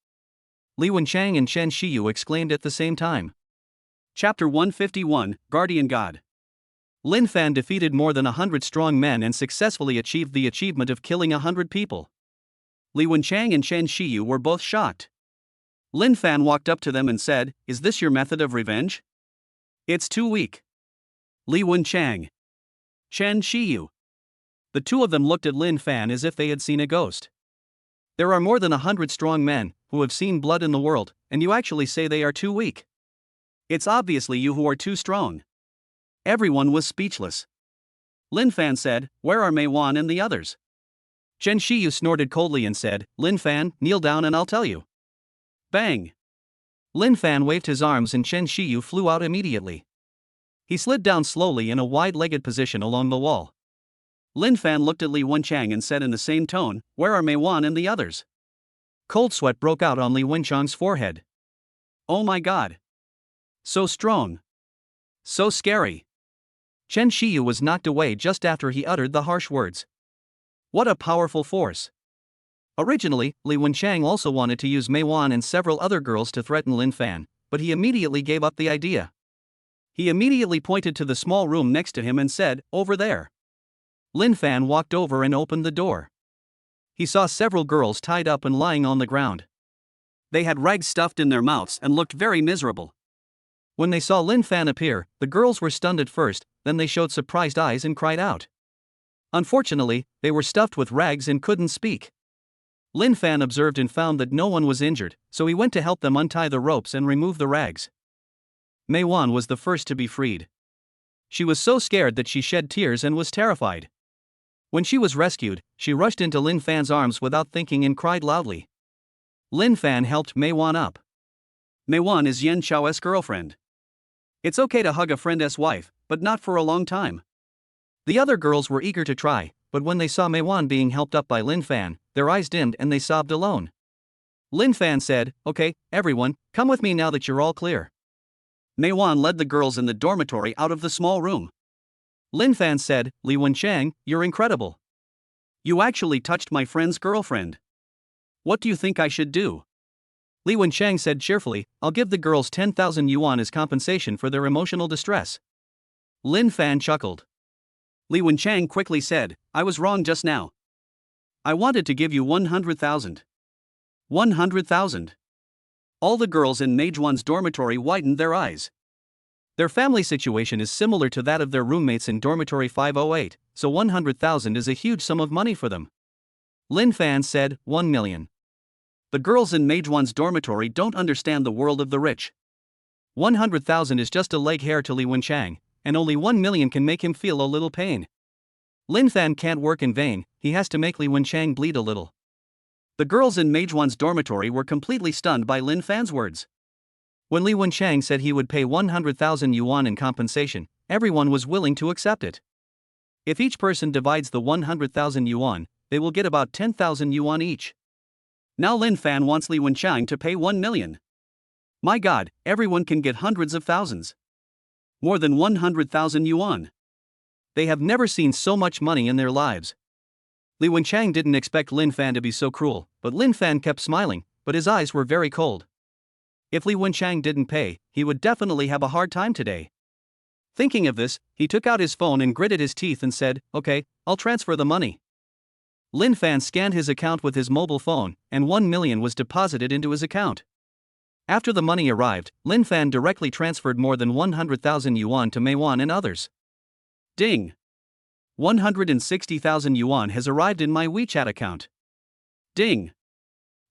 Li Wenchang and Chen Shiyu exclaimed at the same time. Chapter 151, Guardian God. Lin Fan defeated more than 100 strong men and successfully achieved the achievement of killing 100 people. Li Wenchang and Chen Shiyu were both shocked. Lin Fan walked up to them and said, Is this your method of revenge? It's too weak. Li Wenchang. Chen Shiyu. The two of them looked at Lin Fan as if they had seen a ghost. There are more than 100 strong men who have seen blood in the world, and you actually say they are too weak. It's obviously you who are too strong. Everyone was speechless. Lin Fan said, Where are Mei Wan and the others? Chen Shiyu snorted coldly and said, Lin Fan, kneel down and I'll tell you. Bang! Lin Fan waved his arms and Chen Shiyu flew out immediately. He slid down slowly in a wide-legged position along the wall. Lin Fan looked at Li Wenchang and said in the same tone, Where are Mei Wan and the others? Cold sweat broke out on Li Wenchang's forehead. Oh my god! So strong. So scary. Chen Shiyu was knocked away just after he uttered the harsh words. What a powerful force. Originally, Li Wenchang also wanted to use Mei Wan and several other girls to threaten Lin Fan, but he immediately gave up the idea. He immediately pointed to the small room next to him and said, Over there. Lin Fan walked over and opened the door. He saw several girls tied up and lying on the ground. They had rags stuffed in their mouths and looked very miserable. When they saw Lin Fan appear, the girls were stunned at first, then they showed surprised eyes and cried out. Unfortunately, they were stuffed with rags and couldn't speak. Lin Fan observed and found that no one was injured, so he went to help them untie the ropes and remove the rags. Mei Wan was the first to be freed. She was so scared that she shed tears and was terrified. When she was rescued, she rushed into Lin Fan's arms without thinking and cried loudly. Lin Fan helped Mei Wan up. Mei Wan is Yan Chao's girlfriend. It's okay to hug a friend's wife, but not for a long time. The other girls were eager to try, but when they saw Meiwan being helped up by Lin Fan, their eyes dimmed and they sobbed alone. Lin Fan said, "Okay, everyone, come with me now that you're all clear." Meiwan led the girls in the dormitory out of the small room. Lin Fan said, "Li Wenchang, you're incredible. You actually touched my friend's girlfriend. What do you think I should do?" Li Wenchang said cheerfully, "I'll give the girls 10,000 yuan as compensation for their emotional distress." Lin Fan chuckled. Li Wenchang quickly said, "I was wrong just now. I wanted to give you 100,000. 100,000. All the girls in Meijuan's dormitory widened their eyes. Their family situation is similar to that of their roommates in dormitory 508, so 100,000 is a huge sum of money for them. Lin Fan said, 1 million. The girls in Meijuan's dormitory don't understand the world of the rich. 100,000 is just a leg hair to Li Wenchang, and only 1 million can make him feel a little pain. Lin Fan can't work in vain, he has to make Li Wenchang bleed a little. The girls in Meijuan's dormitory were completely stunned by Lin Fan's words. When Li Wenchang said he would pay 100,000 yuan in compensation, everyone was willing to accept it. If each person divides the 100,000 yuan, they will get about 10,000 yuan each. Now Lin Fan wants Li Wenchang to pay 1 million. My god, everyone can get hundreds of thousands. More than 100,000 yuan. They have never seen so much money in their lives. Li Wenchang didn't expect Lin Fan to be so cruel, but Lin Fan kept smiling, but his eyes were very cold. If Li Wenchang didn't pay, he would definitely have a hard time today. Thinking of this, he took out his phone and gritted his teeth and said, "Okay, I'll transfer the money." Lin Fan scanned his account with his mobile phone, and 1 million was deposited into his account. After the money arrived, Lin Fan directly transferred more than 100,000 yuan to Meiwan and others. Ding! 160,000 yuan has arrived in my WeChat account. Ding!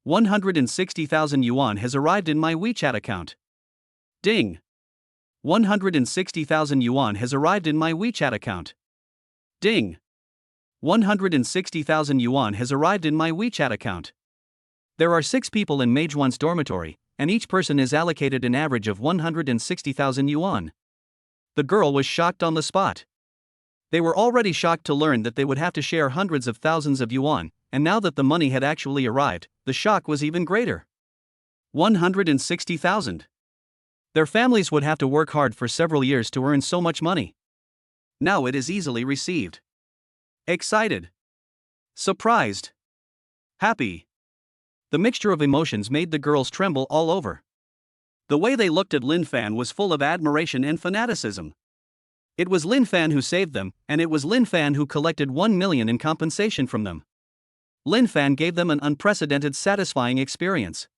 160,000 yuan has arrived in my WeChat account. Ding! 160,000 yuan has arrived in my WeChat account. Ding! 160,000 yuan has arrived in my WeChat account. There are 6 people in Meijuan's dormitory, and each person is allocated an average of 160,000 yuan. The girl was shocked on the spot. They were already shocked to learn that they would have to share hundreds of thousands of yuan, and now that the money had actually arrived, the shock was even greater. 160,000. Their families would have to work hard for several years to earn so much money. Now it is easily received. Excited. Surprised. Happy. The mixture of emotions made the girls tremble all over. The way they looked at Lin Fan was full of admiration and fanaticism. It was Lin Fan who saved them, and it was Lin Fan who collected 1 million in compensation from them. Lin Fan gave them an unprecedented satisfying experience.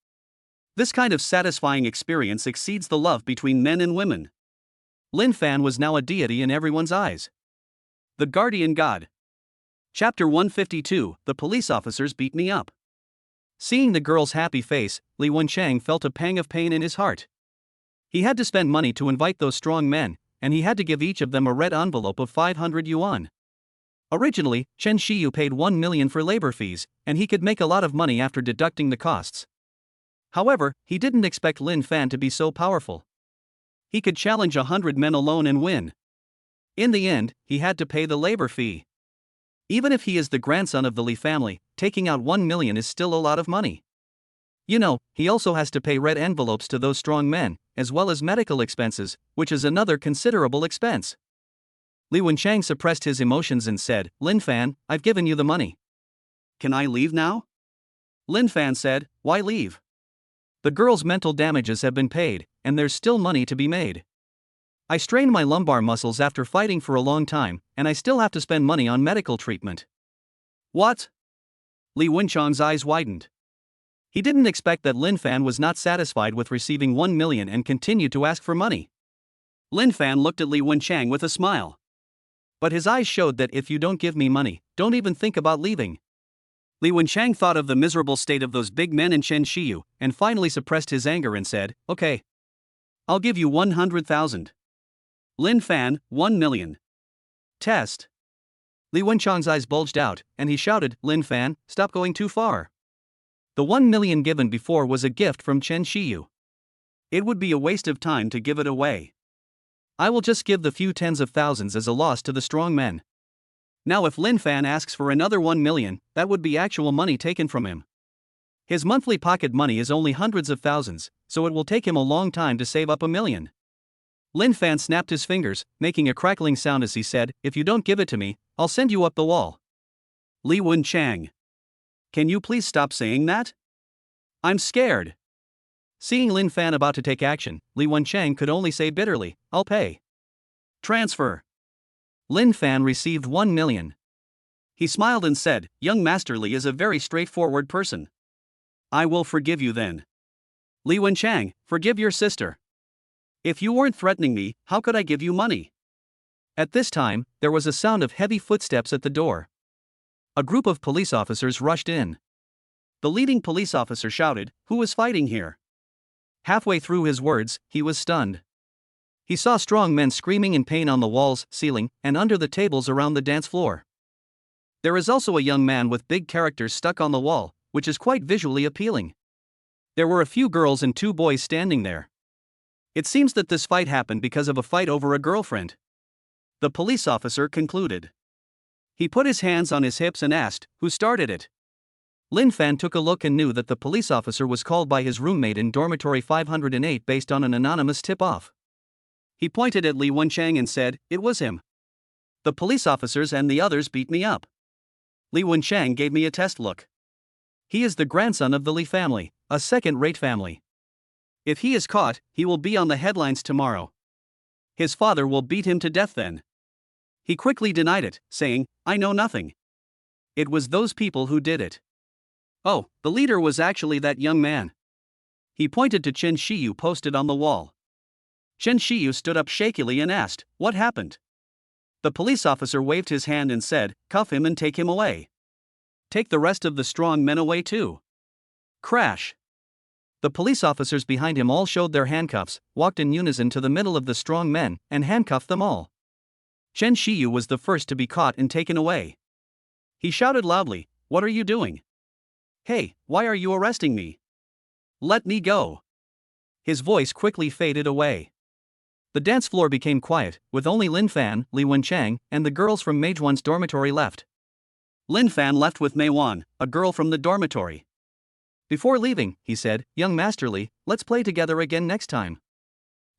This kind of satisfying experience exceeds the love between men and women. Lin Fan was now a deity in everyone's eyes. The Guardian God. Chapter 152, The Police Officers Beat Me Up. Seeing the girl's happy face, Li Wenchang felt a pang of pain in his heart. He had to spend money to invite those strong men, and he had to give each of them a red envelope of 500 yuan. Originally, Chen Shiyu paid 1 million for labor fees, and he could make a lot of money after deducting the costs. However, he didn't expect Lin Fan to be so powerful. He could challenge 100 men alone and win. In the end, he had to pay the labor fee. Even if he is the grandson of the Li family, taking out 1 million is still a lot of money. You know, he also has to pay red envelopes to those strong men, as well as medical expenses, which is another considerable expense. Li Wenchang suppressed his emotions and said, "Lin Fan, I've given you the money. Can I leave now?" Lin Fan said, "Why leave? The girl's mental damages have been paid, and there's still money to be made. I strained my lumbar muscles after fighting for a long time, and I still have to spend money on medical treatment." What? Li Wenchang's eyes widened. He didn't expect that Lin Fan was not satisfied with receiving 1 million and continued to ask for money. Lin Fan looked at Li Wenchang with a smile. But his eyes showed that if you don't give me money, don't even think about leaving. Li Wenchang thought of the miserable state of those big men in Chen Shiyu, and finally suppressed his anger and said, "Okay. I'll give you 100,000. Lin Fan, 1 million. Test." Li Wenchang's eyes bulged out, and he shouted, "Lin Fan, stop going too far. The 1 million given before was a gift from Chen Shiyu. It would be a waste of time to give it away. I will just give the few tens of thousands as a loss to the strong men. Now if Lin Fan asks for another 1 million, that would be actual money taken from him. His monthly pocket money is only hundreds of thousands, so it will take him a long time to save up 1 million. Lin Fan snapped his fingers, making a crackling sound as he said, "If you don't give it to me, I'll send you up the wall." Li Wenchang. Can you please stop saying that? I'm scared. Seeing Lin Fan about to take action, Li Wenchang could only say bitterly, "I'll pay." Transfer. Lin Fan received 1 million. He smiled and said, "Young Master Li is a very straightforward person. I will forgive you then." Li Wenchang, forgive your sister. If you weren't threatening me, how could I give you money? At this time, there was a sound of heavy footsteps at the door. A group of police officers rushed in. The leading police officer shouted, "Who is fighting here?" Halfway through his words, he was stunned. He saw strong men screaming in pain on the walls, ceiling, and under the tables around the dance floor. There is also a young man with big characters stuck on the wall, which is quite visually appealing. There were a few girls and 2 boys standing there. It seems that this fight happened because of a fight over a girlfriend. The police officer concluded. He put his hands on his hips and asked, "Who started it?" Lin Fan took a look and knew that the police officer was called by his roommate in dormitory 508 based on an anonymous tip-off. He pointed at Li Wenchang and said, "It was him. The police officers and the others beat me up." Li Wenchang gave me a test look. He is the grandson of the Li family, a second-rate family. If he is caught, he will be on the headlines tomorrow. His father will beat him to death then. He quickly denied it, saying, "I know nothing. It was those people who did it." Oh, the leader was actually that young man. He pointed to Chen Shiyu posted on the wall. Chen Shiyu stood up shakily and asked, "What happened?" The police officer waved his hand and said, "Cuff him and take him away. Take the rest of the strong men away too." Crash. The police officers behind him all showed their handcuffs, walked in unison to the middle of the strong men, and handcuffed them all. Chen Shiyu was the first to be caught and taken away. He shouted loudly, "What are you doing? Hey, why are you arresting me? Let me go." His voice quickly faded away. The dance floor became quiet, with only Lin Fan, Li Wenchang, and the girls from Meijuan's dormitory left. Lin Fan left with Meijuan, a girl from the dormitory. Before leaving, he said, "Young Master Li, let's play together again next time."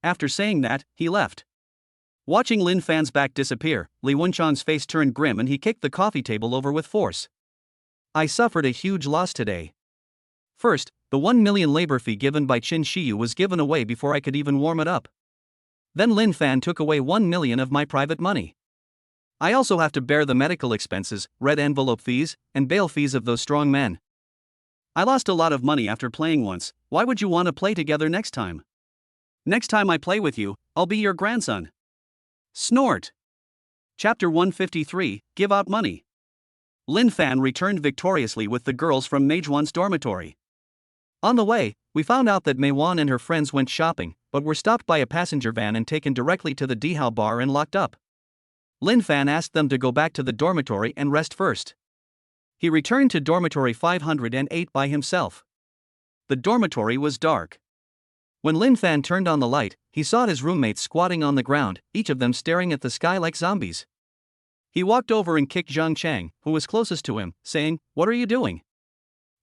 After saying that, he left. Watching Lin Fan's back disappear, Li Wenchang's face turned grim and he kicked the coffee table over with force. "I suffered a huge loss today. First, the 1 million labor fee given by Chen Shiyu was given away before I could even warm it up. Then Lin Fan took away 1 million of my private money. I also have to bear the medical expenses, red envelope fees, and bail fees of those strong men. I lost a lot of money after playing once. Why would you want to play together next time? Next time I play with you, I'll be your grandson." Snort. Chapter 153, Give Out Money. Lin Fan returned victoriously with the girls from Meijuan's dormitory. On the way, we found out that Meijuan and her friends went shopping, but were stopped by a passenger van and taken directly to the Dihao bar and locked up. Lin Fan asked them to go back to the dormitory and rest first. He returned to dormitory 508 by himself. The dormitory was dark. When Lin Fan turned on the light, he saw his roommates squatting on the ground, each of them staring at the sky like zombies. He walked over and kicked Zhang Chang, who was closest to him, saying, "What are you doing?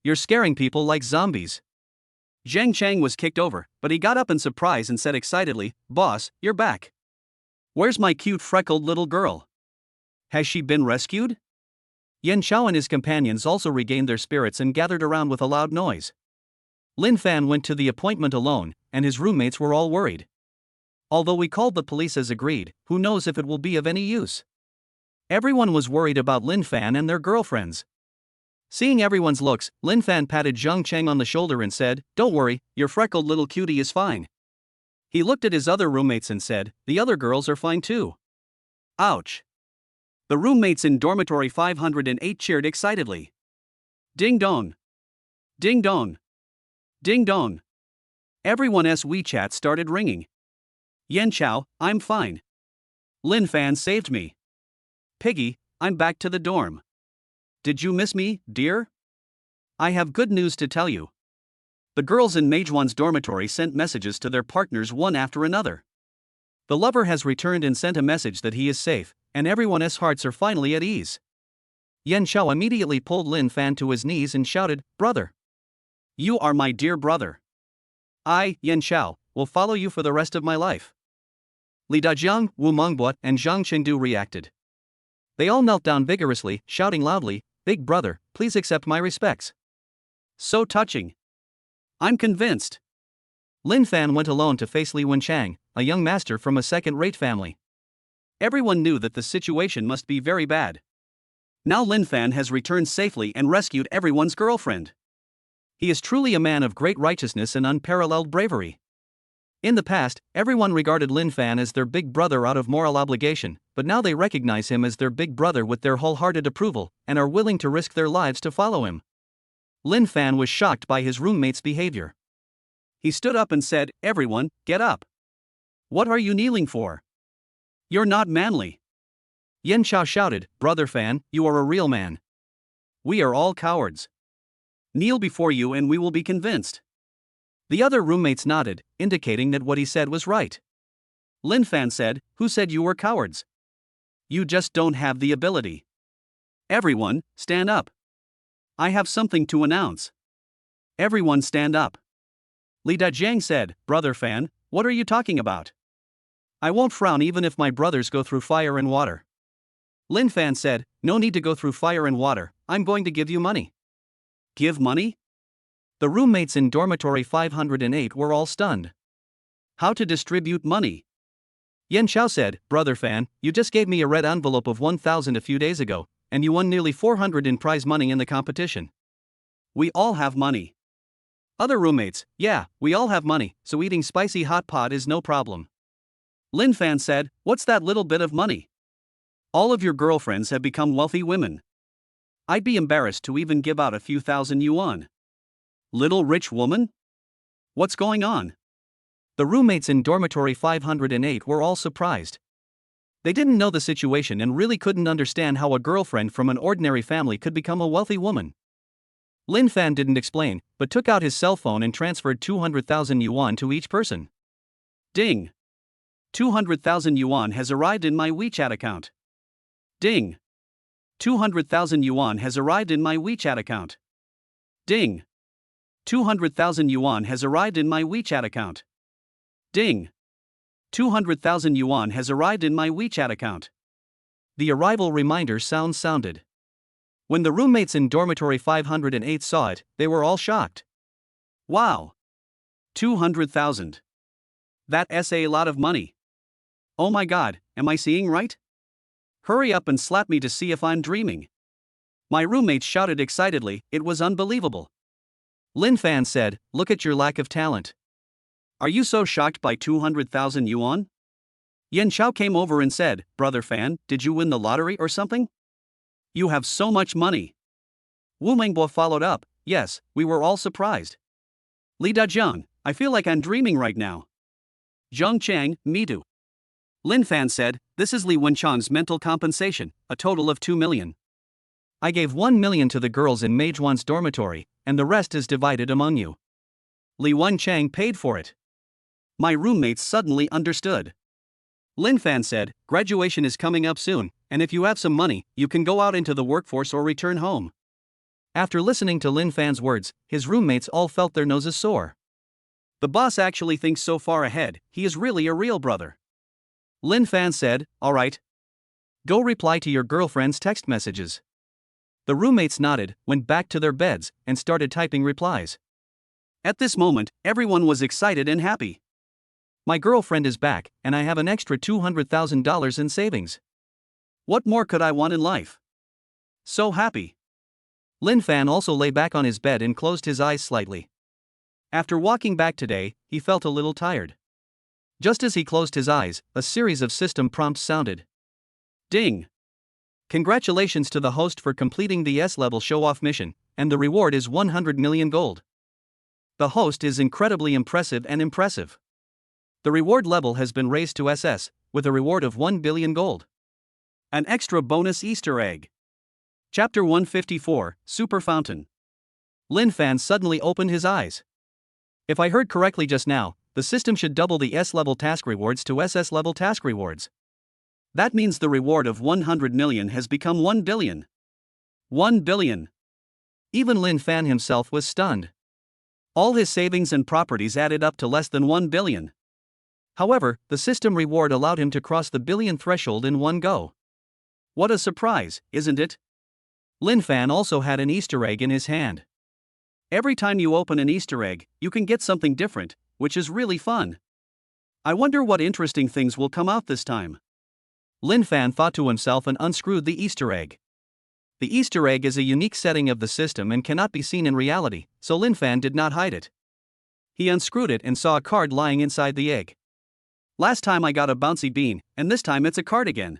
You're scaring people like zombies." Zhang Chang was kicked over, but he got up in surprise and said excitedly, "Boss, you're back. Where's my cute freckled little girl? Has she been rescued?" Yan Chao and his companions also regained their spirits and gathered around with a loud noise. Lin Fan went to the appointment alone, and his roommates were all worried. Although we called the police as agreed, who knows if it will be of any use? Everyone was worried about Lin Fan and their girlfriends. Seeing everyone's looks, Lin Fan patted Zhang Cheng on the shoulder and said, "Don't worry, your freckled little cutie is fine." He looked at his other roommates and said, "The other girls are fine too." Ouch. The roommates in dormitory 508 cheered excitedly. Ding dong. Ding dong. Ding dong. Everyone's WeChat started ringing. Yan Chao, I'm fine. Lin Fan saved me. Piggy, I'm back to the dorm. Did you miss me, dear? I have good news to tell you. The girls in Meijuan's dormitory sent messages to their partners one after another. The lover has returned and sent a message that he is safe, and everyone's hearts are finally at ease. Yan Xiao immediately pulled Lin Fan to his knees and shouted, "Brother! You are my dear brother. I, Yan Xiao, will follow you for the rest of my life." Li Dajiang, Wu Mengbo, and Zhang Chengdu reacted. They all knelt down vigorously, shouting loudly, "Big brother, please accept my respects." So touching. I'm convinced. Lin Fan went alone to face Li Wenchang, a young master from a second-rate family. Everyone knew that the situation must be very bad. Now Lin Fan has returned safely and rescued everyone's girlfriend. He is truly a man of great righteousness and unparalleled bravery. In the past, everyone regarded Lin Fan as their big brother out of moral obligation, but now they recognize him as their big brother with their wholehearted approval, and are willing to risk their lives to follow him. Lin Fan was shocked by his roommate's behavior. He stood up and said, "Everyone, get up. What are you kneeling for? You're not manly." Yan Xiao shouted, "Brother Fan, you are a real man. We are all cowards. Kneel before you and we will be convinced." The other roommates nodded, indicating that what he said was right. Lin Fan said, "Who said you were cowards? You just don't have the ability. Everyone, stand up. I have something to announce." Everyone stand up. Li Dajiang said, "Brother Fan, what are you talking about? I won't frown even if my brothers go through fire and water." Lin Fan said, "No need to go through fire and water, I'm going to give you money." Give money? The roommates in dormitory 508 were all stunned. How to distribute money? Yan Xiao said, "Brother Fan, you just gave me a red envelope of 1,000 a few days ago, and you won nearly 400 in prize money in the competition. We all have money." Other roommates, "Yeah, we all have money, so eating spicy hot pot is no problem." Lin Fan said, "What's that little bit of money? All of your girlfriends have become wealthy women. I'd be embarrassed to even give out a few thousand yuan. Little rich woman? What's going on?" The roommates in dormitory 508 were all surprised. They didn't know the situation and really couldn't understand how a girlfriend from an ordinary family could become a wealthy woman. Lin Fan didn't explain, but took out his cell phone and transferred 200,000 yuan to each person. Ding! 200,000 yuan has arrived in my WeChat account. Ding! 200,000 yuan has arrived in my WeChat account. Ding! 200,000 yuan has arrived in my WeChat account. Ding! 200,000 yuan has arrived in my WeChat account. The arrival reminder sounded. When the roommates in dormitory 508 saw it, they were all shocked. Wow! 200,000. That's a lot of money. Oh my god, am I seeing right? Hurry up and slap me to see if I'm dreaming. My roommates shouted excitedly, it was unbelievable. Lin Fan said, "Look at your lack of talent. Are you so shocked by 200,000 yuan?" Yan Xiao came over and said, "Brother Fan, did you win the lottery or something? You have so much money." Wu Mengbo followed up, "Yes, we were all surprised." Li Dajiang, "I feel like I'm dreaming right now." Zhang Chang, "Me too." Lin Fan said, "This is Li Wenchang's mental compensation, a total of 2 million. I gave 1 million to the girls in Meizhuan's dormitory, and the rest is divided among you." Li Wenchang paid for it. My roommates suddenly understood. Lin Fan said, "Graduation is coming up soon, and if you have some money, you can go out into the workforce or return home." After listening to Lin Fan's words, his roommates all felt their noses sore. The boss actually thinks so far ahead, he is really a real brother. Lin Fan said, "All right. Go reply to your girlfriend's text messages." The roommates nodded, went back to their beds, and started typing replies. At this moment, everyone was excited and happy. My girlfriend is back, and I have an extra $200,000 in savings. What more could I want in life? So happy. Lin Fan also lay back on his bed and closed his eyes slightly. After walking back today, he felt a little tired. Just as he closed his eyes, a series of system prompts sounded. Ding! Congratulations to the host for completing the S-level show-off mission, and the reward is 100 million gold. The host is incredibly impressive and impressive. The reward level has been raised to SS, with a reward of 1 billion gold. An extra bonus Easter egg. Chapter 154, Super Fountain. Lin Fan suddenly opened his eyes. If I heard correctly just now, the system should double the S-level task rewards to SS-level task rewards. That means the reward of 100 million has become 1 billion. 1 billion. Even Lin Fan himself was stunned. All his savings and properties added up to less than 1 billion. However, the system reward allowed him to cross the billion threshold in one go. What a surprise, isn't it? Lin Fan also had an Easter egg in his hand. Every time you open an Easter egg, you can get something different, which is really fun. I wonder what interesting things will come out this time. Lin Fan thought to himself and unscrewed the Easter egg. The Easter egg is a unique setting of the system and cannot be seen in reality, so Lin Fan did not hide it. He unscrewed it and saw a card lying inside the egg. Last time I got a bouncy bean, and this time it's a card again.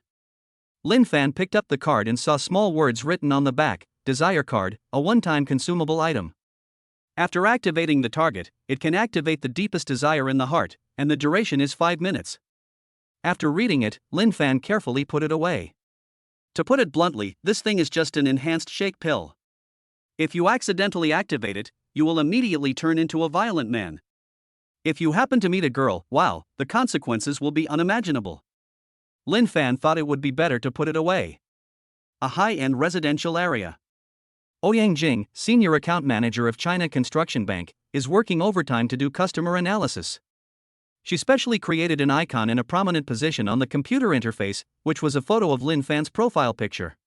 Lin Fan picked up the card and saw small words written on the back, Desire Card, a one-time consumable item. After activating the target, it can activate the deepest desire in the heart, and the duration is 5 minutes. After reading it, Lin Fan carefully put it away. To put it bluntly, this thing is just an enhanced shake pill. If you accidentally activate it, you will immediately turn into a violent man. If you happen to meet a girl, wow, the consequences will be unimaginable. Lin Fan thought it would be better to put it away. A high-end residential area. Ouyang Jing, senior account manager of China Construction Bank, is working overtime to do customer analysis. She specially created an icon in a prominent position on the computer interface, which was a photo of Lin Fan's profile picture.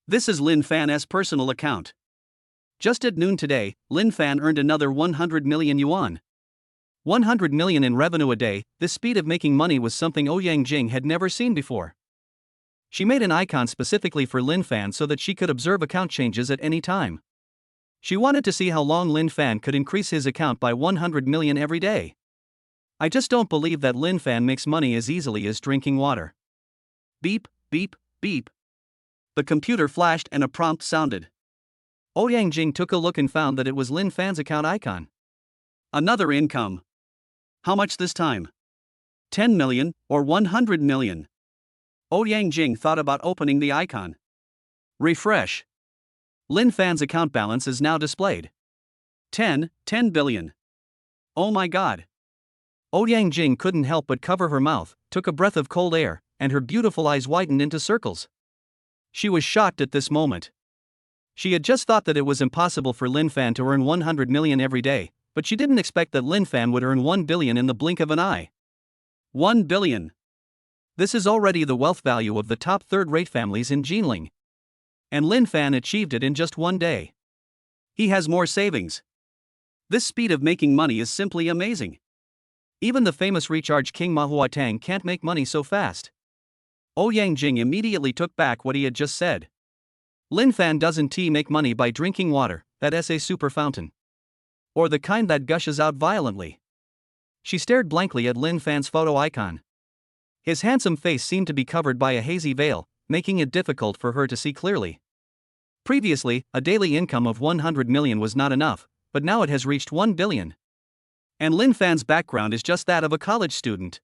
This is Lin Fan's personal account. Just at noon today, Lin Fan earned another 100 million yuan. 100 million in revenue a day. This speed of making money was something Ouyang Jing had never seen before. She made an icon specifically for Lin Fan so that she could observe account changes at any time. She wanted to see how long Lin Fan could increase his account by 100 million every day. I just don't believe that Lin Fan makes money as easily as drinking water. Beep, beep, beep. The computer flashed and a prompt sounded. Ouyang Jing took a look and found that it was Lin Fan's account icon. Another income. How much this time? 10 million or 100 million? Ouyang Jing thought about opening the icon. Refresh. Lin Fan's account balance is now displayed. 10 billion. Oh my god. Ouyang Jing couldn't help but cover her mouth, took a breath of cold air, and her beautiful eyes widened into circles. She was shocked at this moment. She had just thought that it was impossible for Lin Fan to earn 100 million every day, but she didn't expect that Lin Fan would earn 1 billion in the blink of an eye. 1 billion. This is already the wealth value of the top third-rate families in Jinling. And Lin Fan achieved it in just one day. He has more savings. This speed of making money is simply amazing. Even the famous recharge king Ma Huatang can't make money so fast. Ouyang Jing immediately took back what he had just said. Lin Fan doesn't make money by drinking water, that's a super fountain. Or the kind that gushes out violently. She stared blankly at Lin Fan's photo icon. His handsome face seemed to be covered by a hazy veil, making it difficult for her to see clearly. Previously, a daily income of 100 million was not enough, but now it has reached 1 billion. And Lin Fan's background is just that of a college student.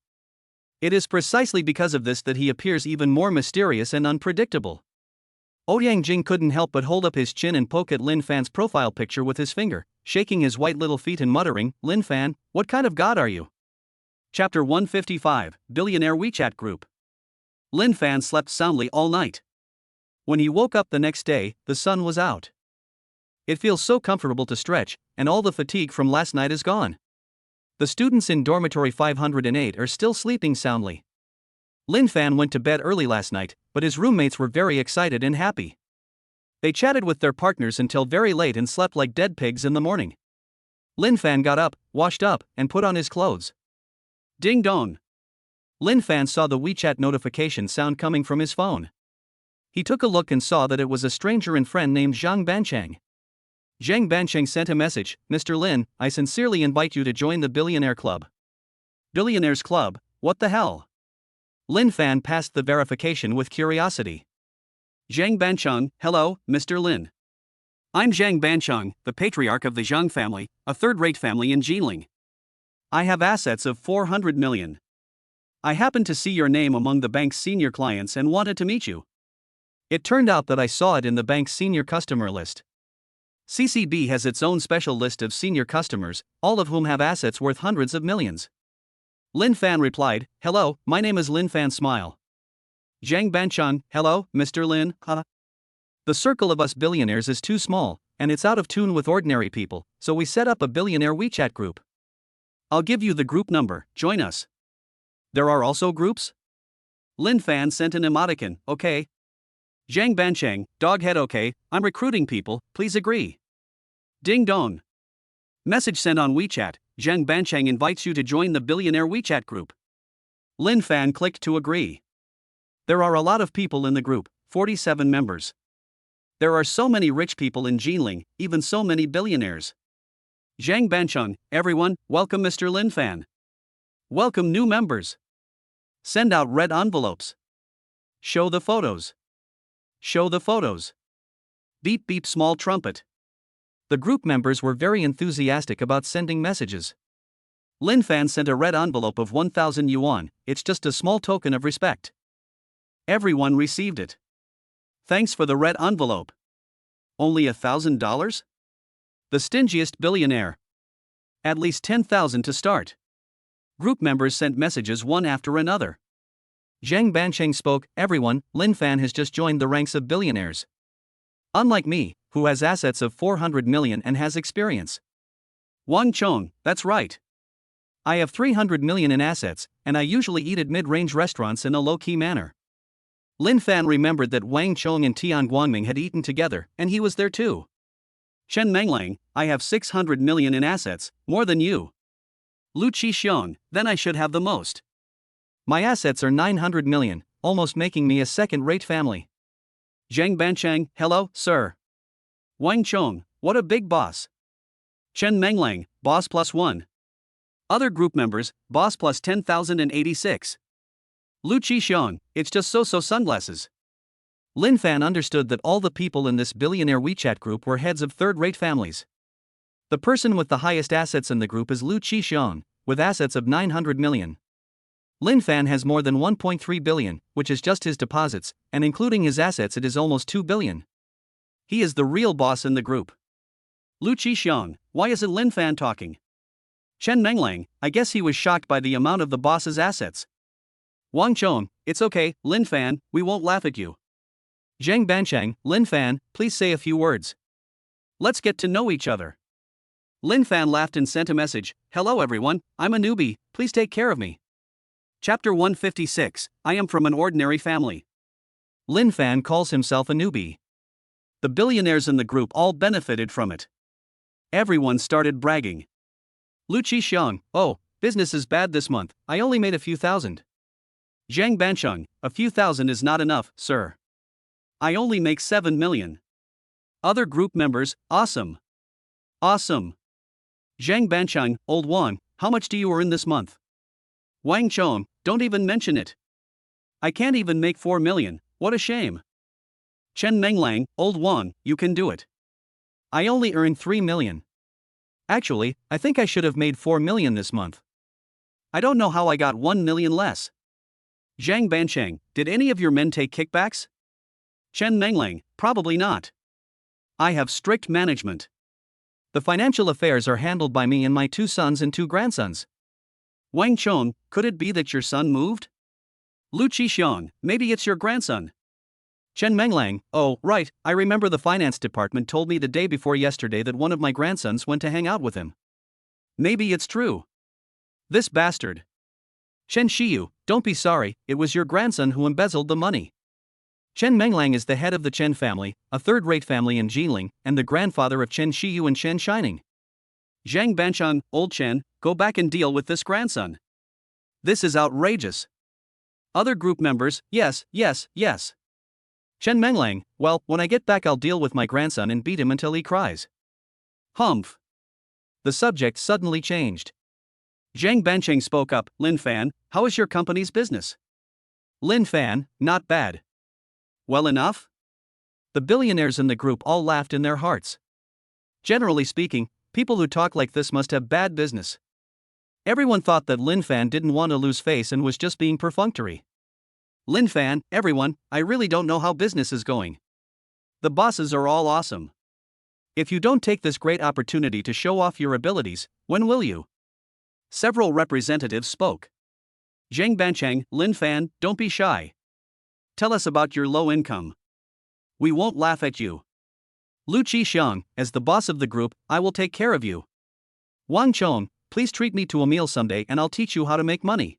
It is precisely because of this that he appears even more mysterious and unpredictable. Ouyang Jing couldn't help but hold up his chin and poke at Lin Fan's profile picture with his finger, shaking his white little feet and muttering, "Lin Fan, what kind of god are you?" Chapter 155, Billionaire WeChat Group. Lin Fan slept soundly all night. When he woke up the next day, the sun was out. It feels so comfortable to stretch, and all the fatigue from last night is gone. The students in dormitory 508 are still sleeping soundly. Lin Fan went to bed early last night, but his roommates were very excited and happy. They chatted with their partners until very late and slept like dead pigs in the morning. Lin Fan got up, washed up, and put on his clothes. Ding dong. Lin Fan saw the WeChat notification sound coming from his phone. He took a look and saw that it was a stranger and friend named Zhang Bancheng. Zhang Bancheng sent a message, "Mr. Lin, I sincerely invite you to join the Billionaire Club." Billionaires Club, what the hell? Lin Fan passed the verification with curiosity. Zhang Bancheng, hello, Mr. Lin. I'm Zhang Bancheng, the patriarch of the Zhang family, a third-rate family in Jinling. I have assets of 400 million. I happened to see your name among the bank's senior clients and wanted to meet you. It turned out that I saw it in the bank's senior customer list. CCB has its own special list of senior customers, all of whom have assets worth hundreds of millions. Lin Fan replied, "Hello, my name is Lin Fan Smile." Zhang Bancheng, "Hello, Mr. Lin, huh? The circle of us billionaires is too small, and it's out of tune with ordinary people, so we set up a billionaire WeChat group. I'll give you the group number, join us." "There are also groups?" Lin Fan sent an emoticon, "Okay." Zhang Bancheng, doghead, "Okay, I'm recruiting people, please agree." Ding dong. Message sent on WeChat, Zhang Bancheng invites you to join the billionaire WeChat group. Lin Fan clicked to agree. There are a lot of people in the group, 47 members. There are so many rich people in Jinling, even so many billionaires. Zhang Bancheng, "Everyone, welcome Mr. Lin Fan. Welcome new members. Send out red envelopes. Show the photos. Show the photos. Beep beep small trumpet." The group members were very enthusiastic about sending messages. Lin Fan sent a red envelope of 1,000 yuan, it's just a small token of respect. Everyone received it. Thanks for the red envelope. Only $1,000? The stingiest billionaire. At least 10,000 to start. Group members sent messages one after another. Zhang Bancheng spoke, "Everyone, Lin Fan has just joined the ranks of billionaires. Unlike me, who has assets of 400 million and has experience. Wang Chong, that's right. I have 300 million in assets, and I usually eat at mid-range restaurants in a low-key manner." Lin Fan remembered that Wang Chong and Tian Guangming had eaten together, and he was there too. "Chen Menglang, I have 600 million in assets, more than you. Lu Qixiong, then I should have the most. My assets are 900 million, almost making me a second-rate family." Zhang Bancheng, "Hello, sir. Wang Chong, what a big boss. Chen Menglang, boss +1. Other group members, boss plus 10,086. Lu Qixiong, it's just so sunglasses." Lin Fan understood that all the people in this billionaire WeChat group were heads of third-rate families. The person with the highest assets in the group is Lu Qixiong, with assets of 900 million. Lin Fan has more than 1.3 billion, which is just his deposits, and including his assets it is almost 2 billion. He is the real boss in the group. Lu Qixiong, why isn't Lin Fan talking? Chen Menglang, I guess he was shocked by the amount of the boss's assets. Wang Chong, it's okay, Lin Fan, we won't laugh at you. Zhang Bancheng, Lin Fan, please say a few words. Let's get to know each other. Lin Fan laughed and sent a message, "Hello everyone, I'm a newbie, please take care of me." Chapter 156, I am from an ordinary family. Lin Fan calls himself a newbie. The billionaires in the group all benefited from it. Everyone started bragging. Lu Qixiong, "Oh, business is bad this month, I only made a few thousand." Zhang Bancheng, "A few thousand is not enough, sir. I only make 7 million. Other group members, "Awesome. Awesome." Zhang Bancheng, "Old Wang, how much do you earn this month?" Wang Chong, "Don't even mention it. I can't even make 4 million, what a shame." Chen Menglang, "Old Wang, you can do it. I only earn 3 million. Actually, I think I should have made 4 million this month. I don't know how I got 1 million less." Zhang Bancheng, "Did any of your men take kickbacks?" Chen Menglang, "Probably not. I have strict management. The financial affairs are handled by me and my 2 sons and 2 grandsons." Wang Chong, "Could it be that your son moved?" Lu Qixiong, "Maybe it's your grandson." Chen Menglang, "Oh, right, I remember the finance department told me the day before yesterday that one of my grandsons went to hang out with him. Maybe it's true. This bastard. Chen Shiyu, don't be sorry, it was your grandson who embezzled the money." Chen Menglang is the head of the Chen family, a third-rate family in Jinling, and the grandfather of Chen Shiyu and Chen Shining. Zhang Bancheng, "Old Chen, go back and deal with this grandson. This is outrageous." Other group members, "Yes. Chen Menglang, "Well, when I get back I'll deal with my grandson and beat him until he cries." Humph. The subject suddenly changed. Zhang Bancheng spoke up, "Lin Fan, how is your company's business?" Lin Fan, "Not bad." "Well enough?" The billionaires in the group all laughed in their hearts. Generally speaking, people who talk like this must have bad business. Everyone thought that Lin Fan didn't want to lose face and was just being perfunctory. Lin Fan, "Everyone, I really don't know how business is going. The bosses are all awesome. If you don't take this great opportunity to show off your abilities, when will you? Several representatives spoke. Zhang Bancheng, Lin Fan, don't be shy. Tell us about your low income. We won't laugh at you. Lu Qixiang, as the boss of the group, I will take care of you. Wang Chong, please treat me to a meal someday and I'll teach you how to make money.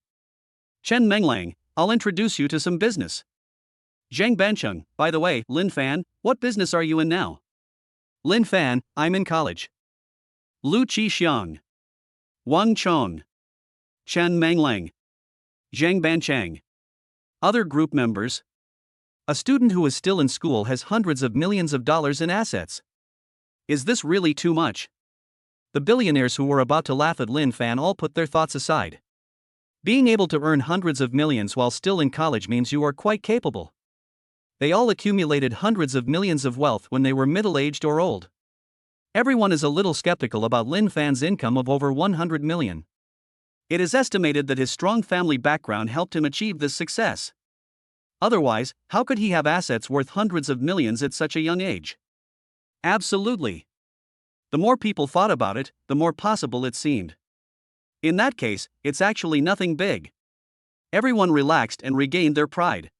Chen Menglang, I'll introduce you to some business. Zhang Bancheng, by the way, Lin Fan, what business are you in now? Lin Fan, I'm in college. Lu Qixiang. Wang Chong. Chen Menglang. Zhang Bancheng. Other group members. A student who is still in school has hundreds of millions of dollars in assets. Is this really too much? The billionaires who were about to laugh at Lin Fan all put their thoughts aside. Being able to earn hundreds of millions while still in college means you are quite capable. They all accumulated hundreds of millions of wealth when they were middle-aged or old. Everyone is a little skeptical about Lin Fan's income of over 100 million. It is estimated that his strong family background helped him achieve this success. Otherwise, how could he have assets worth hundreds of millions at such a young age? Absolutely. The more people thought about it, the more possible it seemed. In that case, it's actually nothing big. Everyone relaxed and regained their pride.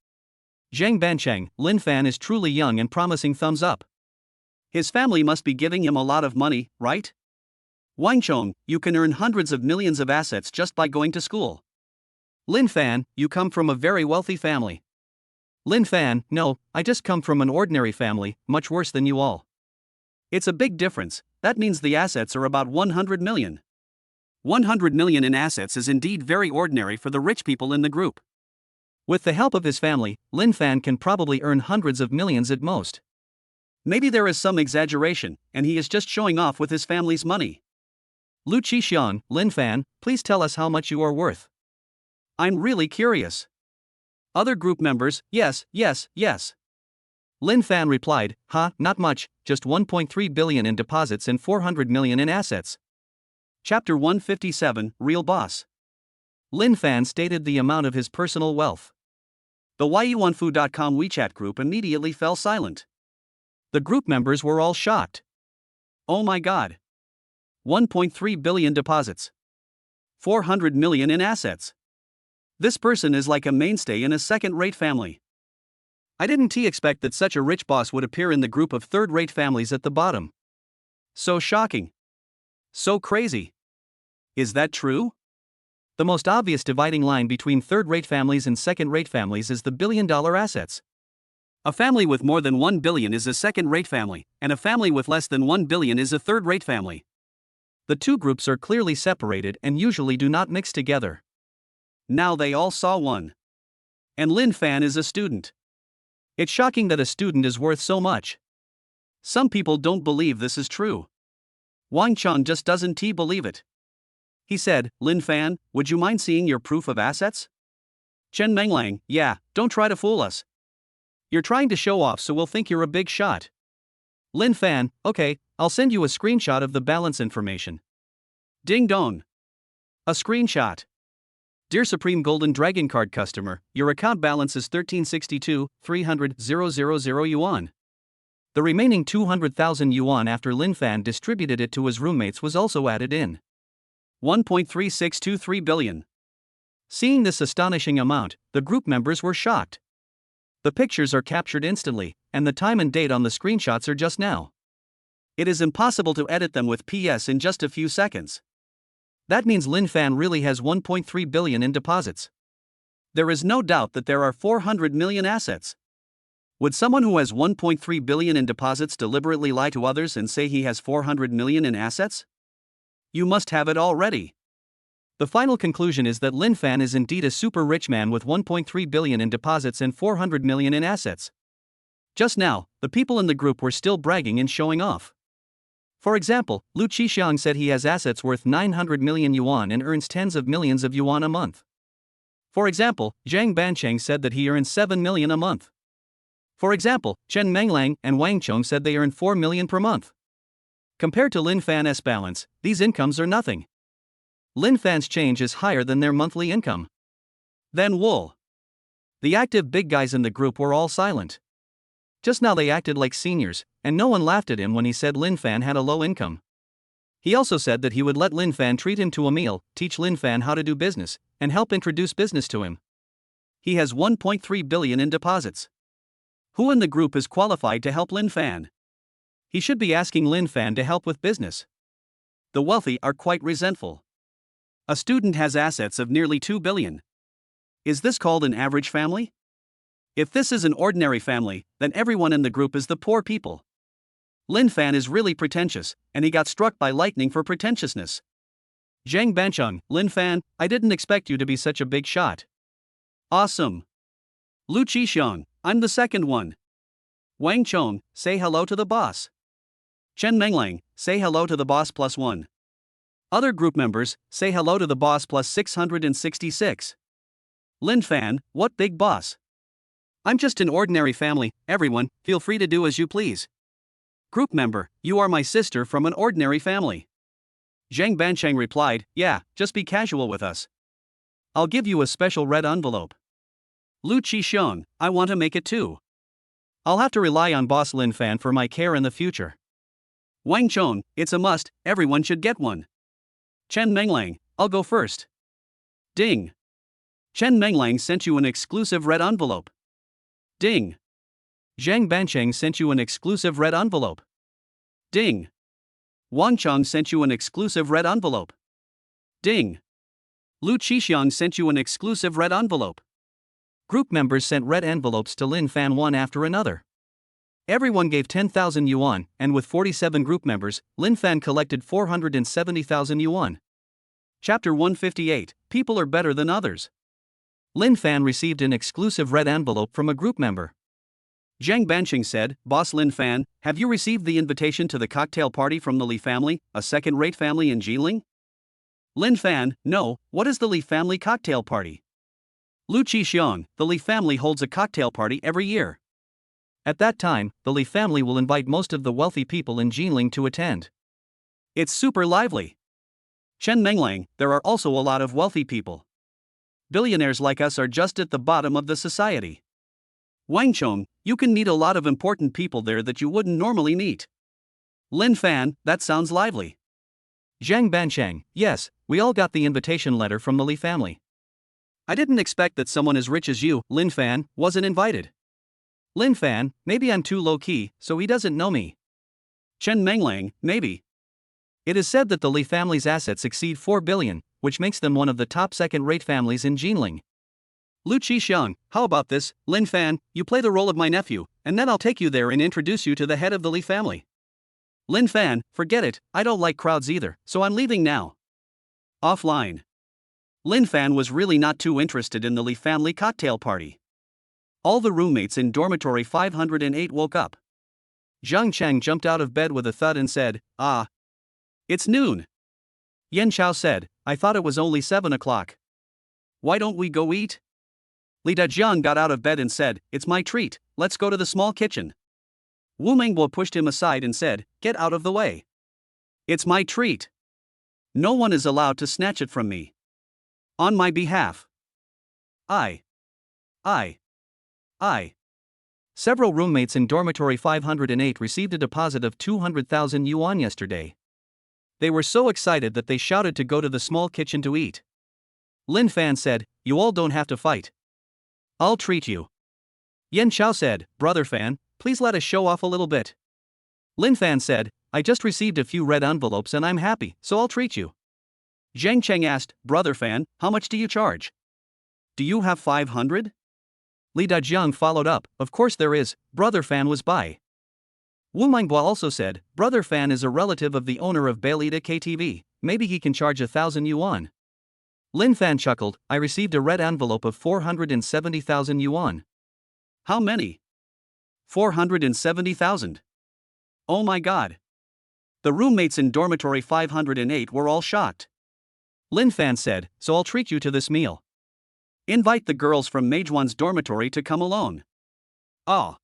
Zhang Bancheng, Lin Fan is truly young and promising, thumbs up. His family must be giving him a lot of money, right? Wang Chong, you can earn hundreds of millions of assets just by going to school. Lin Fan, you come from a very wealthy family. Lin Fan, no, I just come from an ordinary family, much worse than you all. It's a big difference, that means the assets are about 100 million. 100 million in assets is indeed very ordinary for the rich people in the group. With the help of his family, Lin Fan can probably earn hundreds of millions at most. Maybe there is some exaggeration, and he is just showing off with his family's money. Lu Qixiang, Lin Fan, please tell us how much you are worth. I'm really curious. Other group members, yes. Lin Fan replied, not much, just 1.3 billion in deposits and 400 million in assets. Chapter 157, Real Boss. Lin Fan stated the amount of his personal wealth. The Yuanfu.com WeChat group immediately fell silent. The group members were all shocked. Oh my god. 1.3 billion deposits. 400 million in assets. This person is like a mainstay in a second-rate family. I didn't expect that such a rich boss would appear in the group of third-rate families at the bottom. So shocking. So crazy. Is that true? The most obvious dividing line between third-rate families and second-rate families is the billion-dollar assets. A family with more than 1 billion is a second-rate family, and a family with less than 1 billion is a third-rate family. The two groups are clearly separated and usually do not mix together. Now they all saw one. And Lin Fan is a student. It's shocking that a student is worth so much. Some people don't believe this is true. Wang Chong just doesn't believe it. He said, Lin Fan, would you mind seeing your proof of assets? Chen Menglang, yeah, don't try to fool us. You're trying to show off so we'll think you're a big shot. Lin Fan, okay, I'll send you a screenshot of the balance information. Ding dong. A screenshot. Dear Supreme Golden Dragon Card customer, your account balance is 1362, 300,000 yuan. The remaining 200,000 yuan after Lin Fan distributed it to his roommates was also added in. 1.3623 billion. Seeing this astonishing amount, the group members were shocked. The pictures are captured instantly, and the time and date on the screenshots are just now. It is impossible to edit them with PS in just a few seconds. That means Lin Fan really has 1.3 billion in deposits. There is no doubt that there are 400 million assets. Would someone who has 1.3 billion in deposits deliberately lie to others and say he has 400 million in assets? You must have it already. The final conclusion is that Lin Fan is indeed a super rich man with 1.3 billion in deposits and 400 million in assets. Just now, the people in the group were still bragging and showing off. For example, Lu Qixiang said he has assets worth 900 million yuan and earns tens of millions of yuan a month. For example, Zhang Bancheng said that he earns 7 million a month. For example, Chen Menglang and Wang Chong said they earn 4 million per month. Compared to Lin Fan's balance, these incomes are nothing. Lin Fan's change is higher than their monthly income. Then wool. The active big guys in the group were all silent. Just now they acted like seniors, and no one laughed at him when he said Lin Fan had a low income. He also said that he would let Lin Fan treat him to a meal, teach Lin Fan how to do business, and help introduce business to him. He has 1.3 billion in deposits. Who in the group is qualified to help Lin Fan? He should be asking Lin Fan to help with business. The wealthy are quite resentful. A student has assets of nearly 2 billion. Is this called an average family? If this is an ordinary family, then everyone in the group is the poor people. Lin Fan is really pretentious, and he got struck by lightning for pretentiousness. Zhang Bancheng, Lin Fan, I didn't expect you to be such a big shot. Awesome. Lu Qixiang, I'm the second one. Wang Chong, say hello to the boss. Chen Menglang, say hello to the boss +1. Other group members, say hello to the boss +666. Lin Fan, what big boss? I'm just an ordinary family, everyone, feel free to do as you please. Group member, you are my sister from an ordinary family. Zhang Bancheng replied, yeah, just be casual with us. I'll give you a special red envelope. Lu Qixiang, I want to make it too. I'll have to rely on boss Lin Fan for my care in the future. Wang Chong, it's a must, everyone should get one. Chen Menglang, I'll go first. Ding. Chen Menglang sent you an exclusive red envelope. Ding. Zhang Bancheng sent you an exclusive red envelope. Ding. Wang Chong sent you an exclusive red envelope. Ding. Lu Qixiang sent you an exclusive red envelope. Group members sent red envelopes to Lin Fan one after another. Everyone gave 10,000 yuan, and with 47 group members, Lin Fan collected 470,000 yuan. Chapter 158, People are better than others. Lin Fan received an exclusive red envelope from a group member. Zhang Bancheng said, Boss Lin Fan, have you received the invitation to the cocktail party from the Li family, a second-rate family in Jilin? Lin Fan, no, what is the Li family cocktail party? Lu Qixiang, the Li family holds a cocktail party every year. At that time, the Li family will invite most of the wealthy people in Jilin to attend. It's super lively. Chen Menglang, there are also a lot of wealthy people. Billionaires like us are just at the bottom of the society. Wang Chong, you can meet a lot of important people there that you wouldn't normally meet. Lin Fan, that sounds lively. Zhang Bancheng, yes, we all got the invitation letter from the Li family. I didn't expect that someone as rich as you, Lin Fan, wasn't invited. Lin Fan, maybe I'm too low-key, so he doesn't know me. Chen Menglang, maybe. It is said that the Li family's assets exceed 4 billion, which makes them one of the top second-rate families in Jilin. Lu Qixiang, how about this, Lin Fan, you play the role of my nephew, and then I'll take you there and introduce you to the head of the Li family. Lin Fan, forget it, I don't like crowds either, so I'm leaving now. Offline. Lin Fan was really not too interested in the Li family cocktail party. All the roommates in dormitory 508 woke up. Zhang Cheng jumped out of bed with a thud and said, ah. It's noon. Yan Chao said, I thought it was only 7 o'clock. Why don't we go eat? Li Dajiang got out of bed and said, it's my treat, let's go to the small kitchen. Wu Mengbo pushed him aside and said, get out of the way. It's my treat. No one is allowed to snatch it from me. On my behalf. I. Several roommates in dormitory 508 received a deposit of 200,000 yuan yesterday. They were so excited that they shouted to go to the small kitchen to eat. Lin Fan said, you all don't have to fight. I'll treat you. Yan Chao said, Brother Fan, please let us show off a little bit. Lin Fan said, I just received a few red envelopes and I'm happy, so I'll treat you. Zhang Cheng asked, Brother Fan, how much do you charge? Do you have 500? Li Dajiang followed up, of course there is, Brother Fan was by. Wu Mengbo also said, Brother Fan is a relative of the owner of Beilita KTV, maybe he can charge 1,000 yuan. Lin Fan chuckled, I received a red envelope of 470,000 yuan. How many? 470,000. Oh my god. The roommates in dormitory 508 were all shocked. Lin Fan said, so I'll treat you to this meal. Invite the girls from Meijuan's dormitory to come alone. Ah.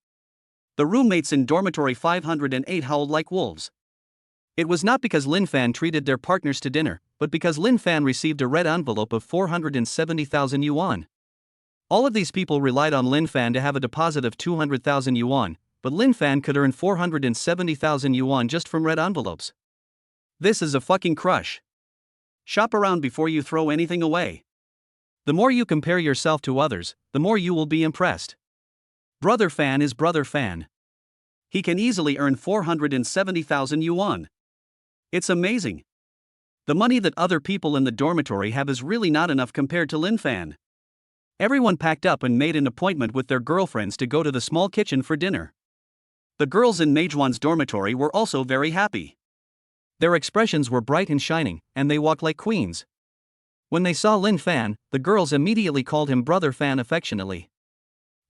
The roommates in dormitory 508 howled like wolves. It was not because Lin Fan treated their partners to dinner, but because Lin Fan received a red envelope of 470,000 yuan. All of these people relied on Lin Fan to have a deposit of 200,000 yuan, but Lin Fan could earn 470,000 yuan just from red envelopes. This is a fucking crush. Shop around before you throw anything away. The more you compare yourself to others, the more you will be impressed. Brother Fan is Brother Fan. He can easily earn 470,000 yuan. It's amazing. The money that other people in the dormitory have is really not enough compared to Lin Fan. Everyone packed up and made an appointment with their girlfriends to go to the small kitchen for dinner. The girls in Mejuan's dormitory were also very happy. Their expressions were bright and shining, and they walked like queens. When they saw Lin Fan, the girls immediately called him Brother Fan affectionately.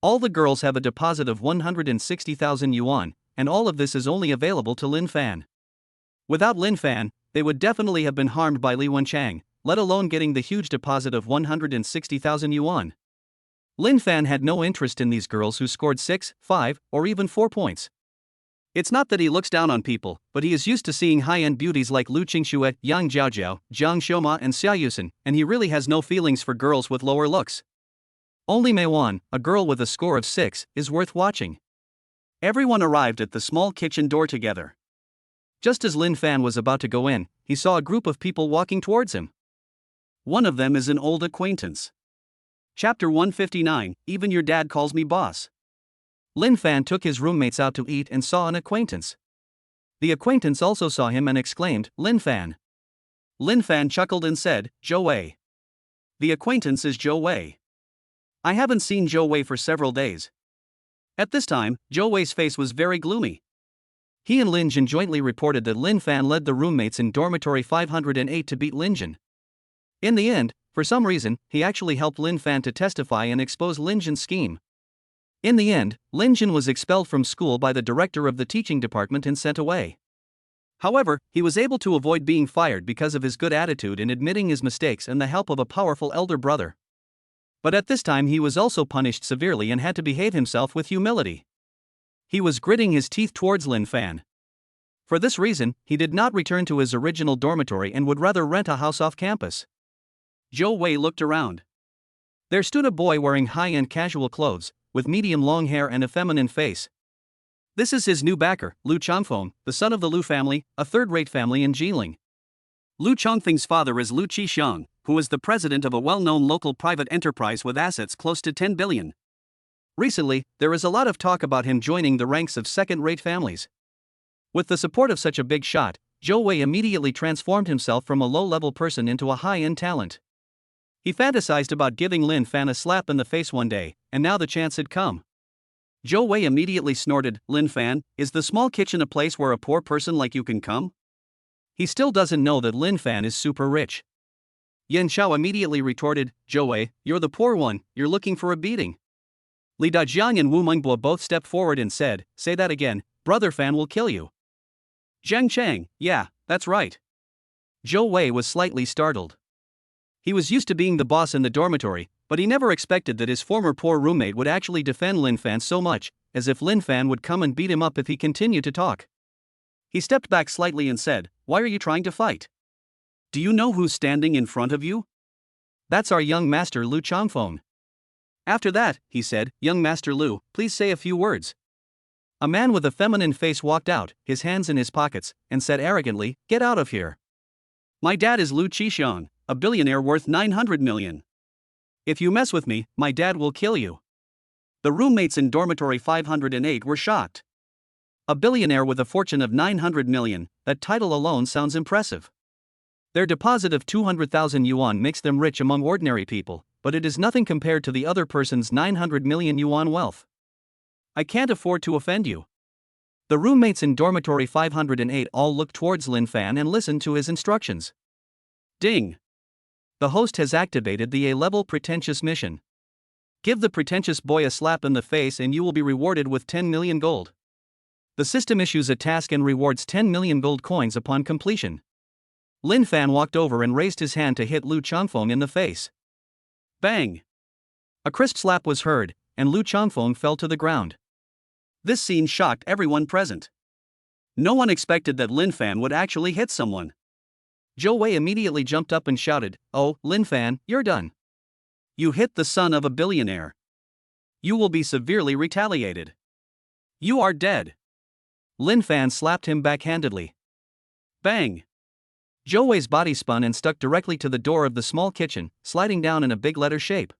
All the girls have a deposit of 160,000 yuan, and all of this is only available to Lin Fan. Without Lin Fan, they would definitely have been harmed by Li Wenchang, let alone getting the huge deposit of 160,000 yuan. Lin Fan had no interest in these girls who scored 6, 5, or even 4 points. It's not that he looks down on people, but he is used to seeing high-end beauties like Lu Qingxue, Yang Jiaojiao, Jiang Xiuma and Xia Yusen, and he really has no feelings for girls with lower looks. Only Meiwan, a girl with a score of 6, is worth watching. Everyone arrived at the small kitchen door together. Just as Lin Fan was about to go in, he saw a group of people walking towards him. One of them is an old acquaintance. Chapter 159, Even Your Dad Calls Me Boss. Lin Fan took his roommates out to eat and saw an acquaintance. The acquaintance also saw him and exclaimed, Lin Fan. Lin Fan chuckled and said, Zhou Wei. The acquaintance is Zhou Wei. I haven't seen Zhou Wei for several days. At this time, Zhou Wei's face was very gloomy. He and Lin Jin jointly reported that Lin Fan led the roommates in dormitory 508 to beat Lin Jin. In the end, for some reason, he actually helped Lin Fan to testify and expose Lin Jin's scheme. In the end, Lin Jin was expelled from school by the director of the teaching department and sent away. However, he was able to avoid being fired because of his good attitude in admitting his mistakes and the help of a powerful elder brother. But at this time he was also punished severely and had to behave himself with humility. He was gritting his teeth towards Lin Fan. For this reason, he did not return to his original dormitory and would rather rent a house off campus. Zhou Wei looked around. There stood a boy wearing high-end casual clothes, with medium long hair and a feminine face. This is his new backer, Lu Chongfeng, the son of the Lu family, a third-rate family in Jilin. Lu Chongfeng's father is Lu Qixiang, who is the president of a well-known local private enterprise with assets close to 10 billion. Recently, there is a lot of talk about him joining the ranks of second-rate families. With the support of such a big shot, Zhou Wei immediately transformed himself from a low-level person into a high-end talent. He fantasized about giving Lin Fan a slap in the face one day, and now the chance had come. Zhou Wei immediately snorted, Lin Fan, is the small kitchen a place where a poor person like you can come? He still doesn't know that Lin Fan is super rich. Yan Xiao immediately retorted, Zhou Wei, you're the poor one, you're looking for a beating. Li Dajiang and Wu Mengbo both stepped forward and said, say that again, Brother Fan will kill you. Zhang Chang, yeah, that's right. Zhou Wei was slightly startled. He was used to being the boss in the dormitory, but he never expected that his former poor roommate would actually defend Lin Fan so much, as if Lin Fan would come and beat him up if he continued to talk. He stepped back slightly and said, why are you trying to fight? Do you know who's standing in front of you? That's our young master Lu Chongfeng. After that, he said, young master Lu, please say a few words. A man with a feminine face walked out, his hands in his pockets, and said arrogantly, get out of here. My dad is Lu Qixiang, a billionaire worth 900 million. If you mess with me, my dad will kill you. The roommates in dormitory 508 were shocked. A billionaire with a fortune of 900 million, that title alone sounds impressive. Their deposit of 200,000 yuan makes them rich among ordinary people, but it is nothing compared to the other person's 900 million yuan wealth. I can't afford to offend you. The roommates in dormitory 508 all looked towards Lin Fan and listened to his instructions. Ding! The host has activated the A-level pretentious mission. Give the pretentious boy a slap in the face and you will be rewarded with 10 million gold. The system issues a task and rewards 10 million gold coins upon completion. Lin Fan walked over and raised his hand to hit Lu Chongfeng in the face. Bang! A crisp slap was heard, and Lu Chongfeng fell to the ground. This scene shocked everyone present. No one expected that Lin Fan would actually hit someone. Zhou Wei immediately jumped up and shouted, oh, Lin Fan, you're done. You hit the son of a billionaire. You will be severely retaliated. You are dead. Lin Fan slapped him backhandedly. Bang! Zhou Wei's body spun and stuck directly to the door of the small kitchen, sliding down in a big letter shape.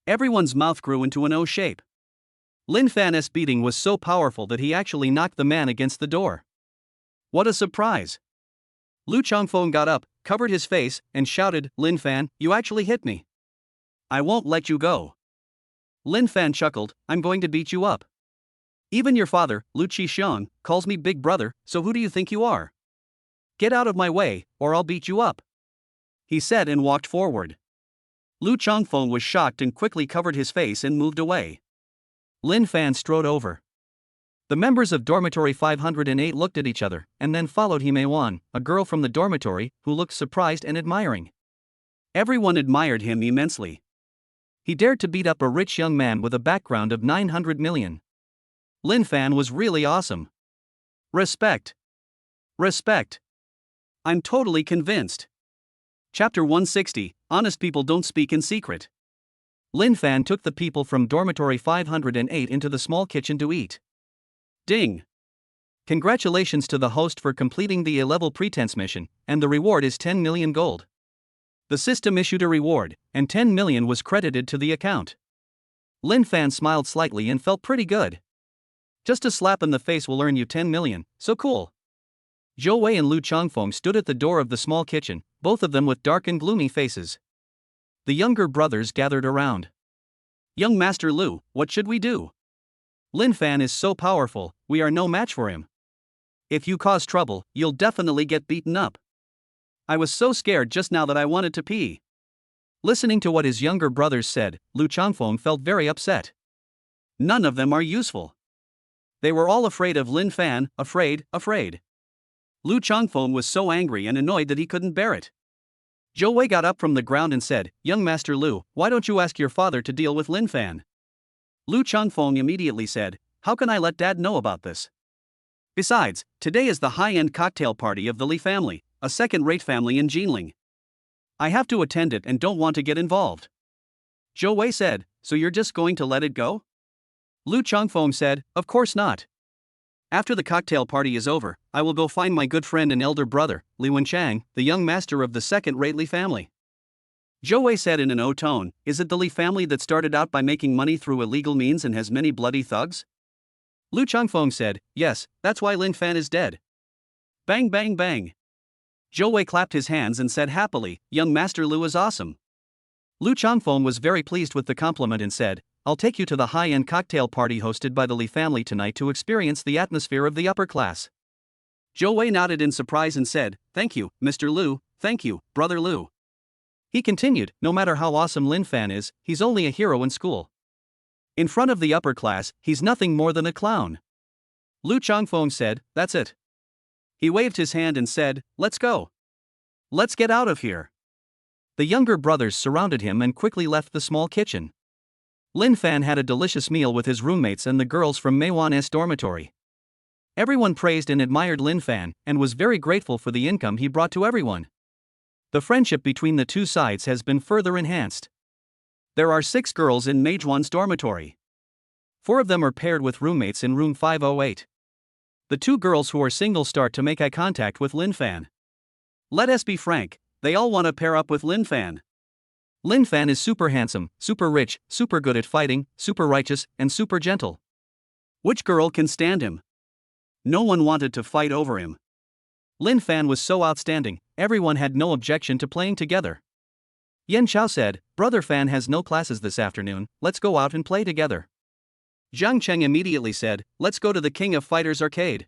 Everyone's mouth grew into an O shape. Lin Fan's beating was so powerful that he actually knocked the man against the door. What a surprise! Lu Chongfeng got up, covered his face, and shouted, Lin Fan, you actually hit me. I won't let you go. Lin Fan chuckled, I'm going to beat you up. Even your father, Lu Qixiang, calls me big brother, so who do you think you are? Get out of my way, or I'll beat you up. He said and walked forward. Lu Chongfeng was shocked and quickly covered his face and moved away. Lin Fan strode over. The members of dormitory 508 looked at each other, and then followed Hime Wan, a girl from the dormitory, who looked surprised and admiring. Everyone admired him immensely. He dared to beat up a rich young man with a background of 900 million. Lin Fan was really awesome. Respect. Respect. I'm totally convinced. Chapter 160, Honest People Don't Speak in Secret. Lin Fan took the people from dormitory 508 into the small kitchen to eat. Ding! Congratulations to the host for completing the A-level pretense mission, and the reward is 10 million gold. The system issued a reward, and 10 million was credited to the account. Lin Fan smiled slightly and felt pretty good. Just a slap in the face will earn you 10 million, so cool. Zhou Wei and Lu Chongfeng stood at the door of the small kitchen, both of them with dark and gloomy faces. The younger brothers gathered around. Young Master Lu, what should we do? Lin Fan is so powerful, we are no match for him. If you cause trouble, you'll definitely get beaten up. I was so scared just now that I wanted to pee. Listening to what his younger brothers said, Lu Chongfeng felt very upset. None of them are useful. They were all afraid of Lin Fan, afraid. Lu Chongfeng was so angry and annoyed that he couldn't bear it. Zhou Wei got up from the ground and said, Young Master Lu, why don't you ask your father to deal with Lin Fan? Lu Chongfeng immediately said, how can I let Dad know about this? Besides, today is the high-end cocktail party of the Li family, a second-rate family in Jinling. I have to attend it and don't want to get involved. Zhou Wei said, so you're just going to let it go? Lu Chongfeng said, of course not. After the cocktail party is over, I will go find my good friend and elder brother, Li Wenchang, the young master of the second-rate Li family. Zhou Wei said in an O tone, is it the Li family that started out by making money through illegal means and has many bloody thugs? Lu Chongfeng said, yes, that's why Lin Fan is dead. Bang bang bang. Zhou Wei clapped his hands and said happily, young Master Lu is awesome. Lu Chongfeng was very pleased with the compliment and said, I'll take you to the high-end cocktail party hosted by the Li family tonight to experience the atmosphere of the upper class. Zhou Wei nodded in surprise and said, thank you, Mr. Lu, thank you, Brother Lu. He continued, no matter how awesome Lin Fan is, he's only a hero in school. In front of the upper class, he's nothing more than a clown. Lu Chongfeng said, that's it. He waved his hand and said, let's go. Let's get out of here. The younger brothers surrounded him and quickly left the small kitchen. Lin Fan had a delicious meal with his roommates and the girls from Meiwan's dormitory. Everyone praised and admired Lin Fan, and was very grateful for the income he brought to everyone. The friendship between the two sides has been further enhanced. There are 6 girls in Meiwan's dormitory. 4 of them are paired with roommates in room 508. The 2 girls who are single start to make eye contact with Lin Fan. Let us be frank, they all want to pair up with Lin Fan. Lin Fan is super handsome, super rich, super good at fighting, super righteous, and super gentle. Which girl can stand him? No one wanted to fight over him. Lin Fan was so outstanding, everyone had no objection to playing together. Yan Chao said, Brother Fan has no classes this afternoon, let's go out and play together. Zhang Cheng immediately said, let's go to the King of Fighters arcade.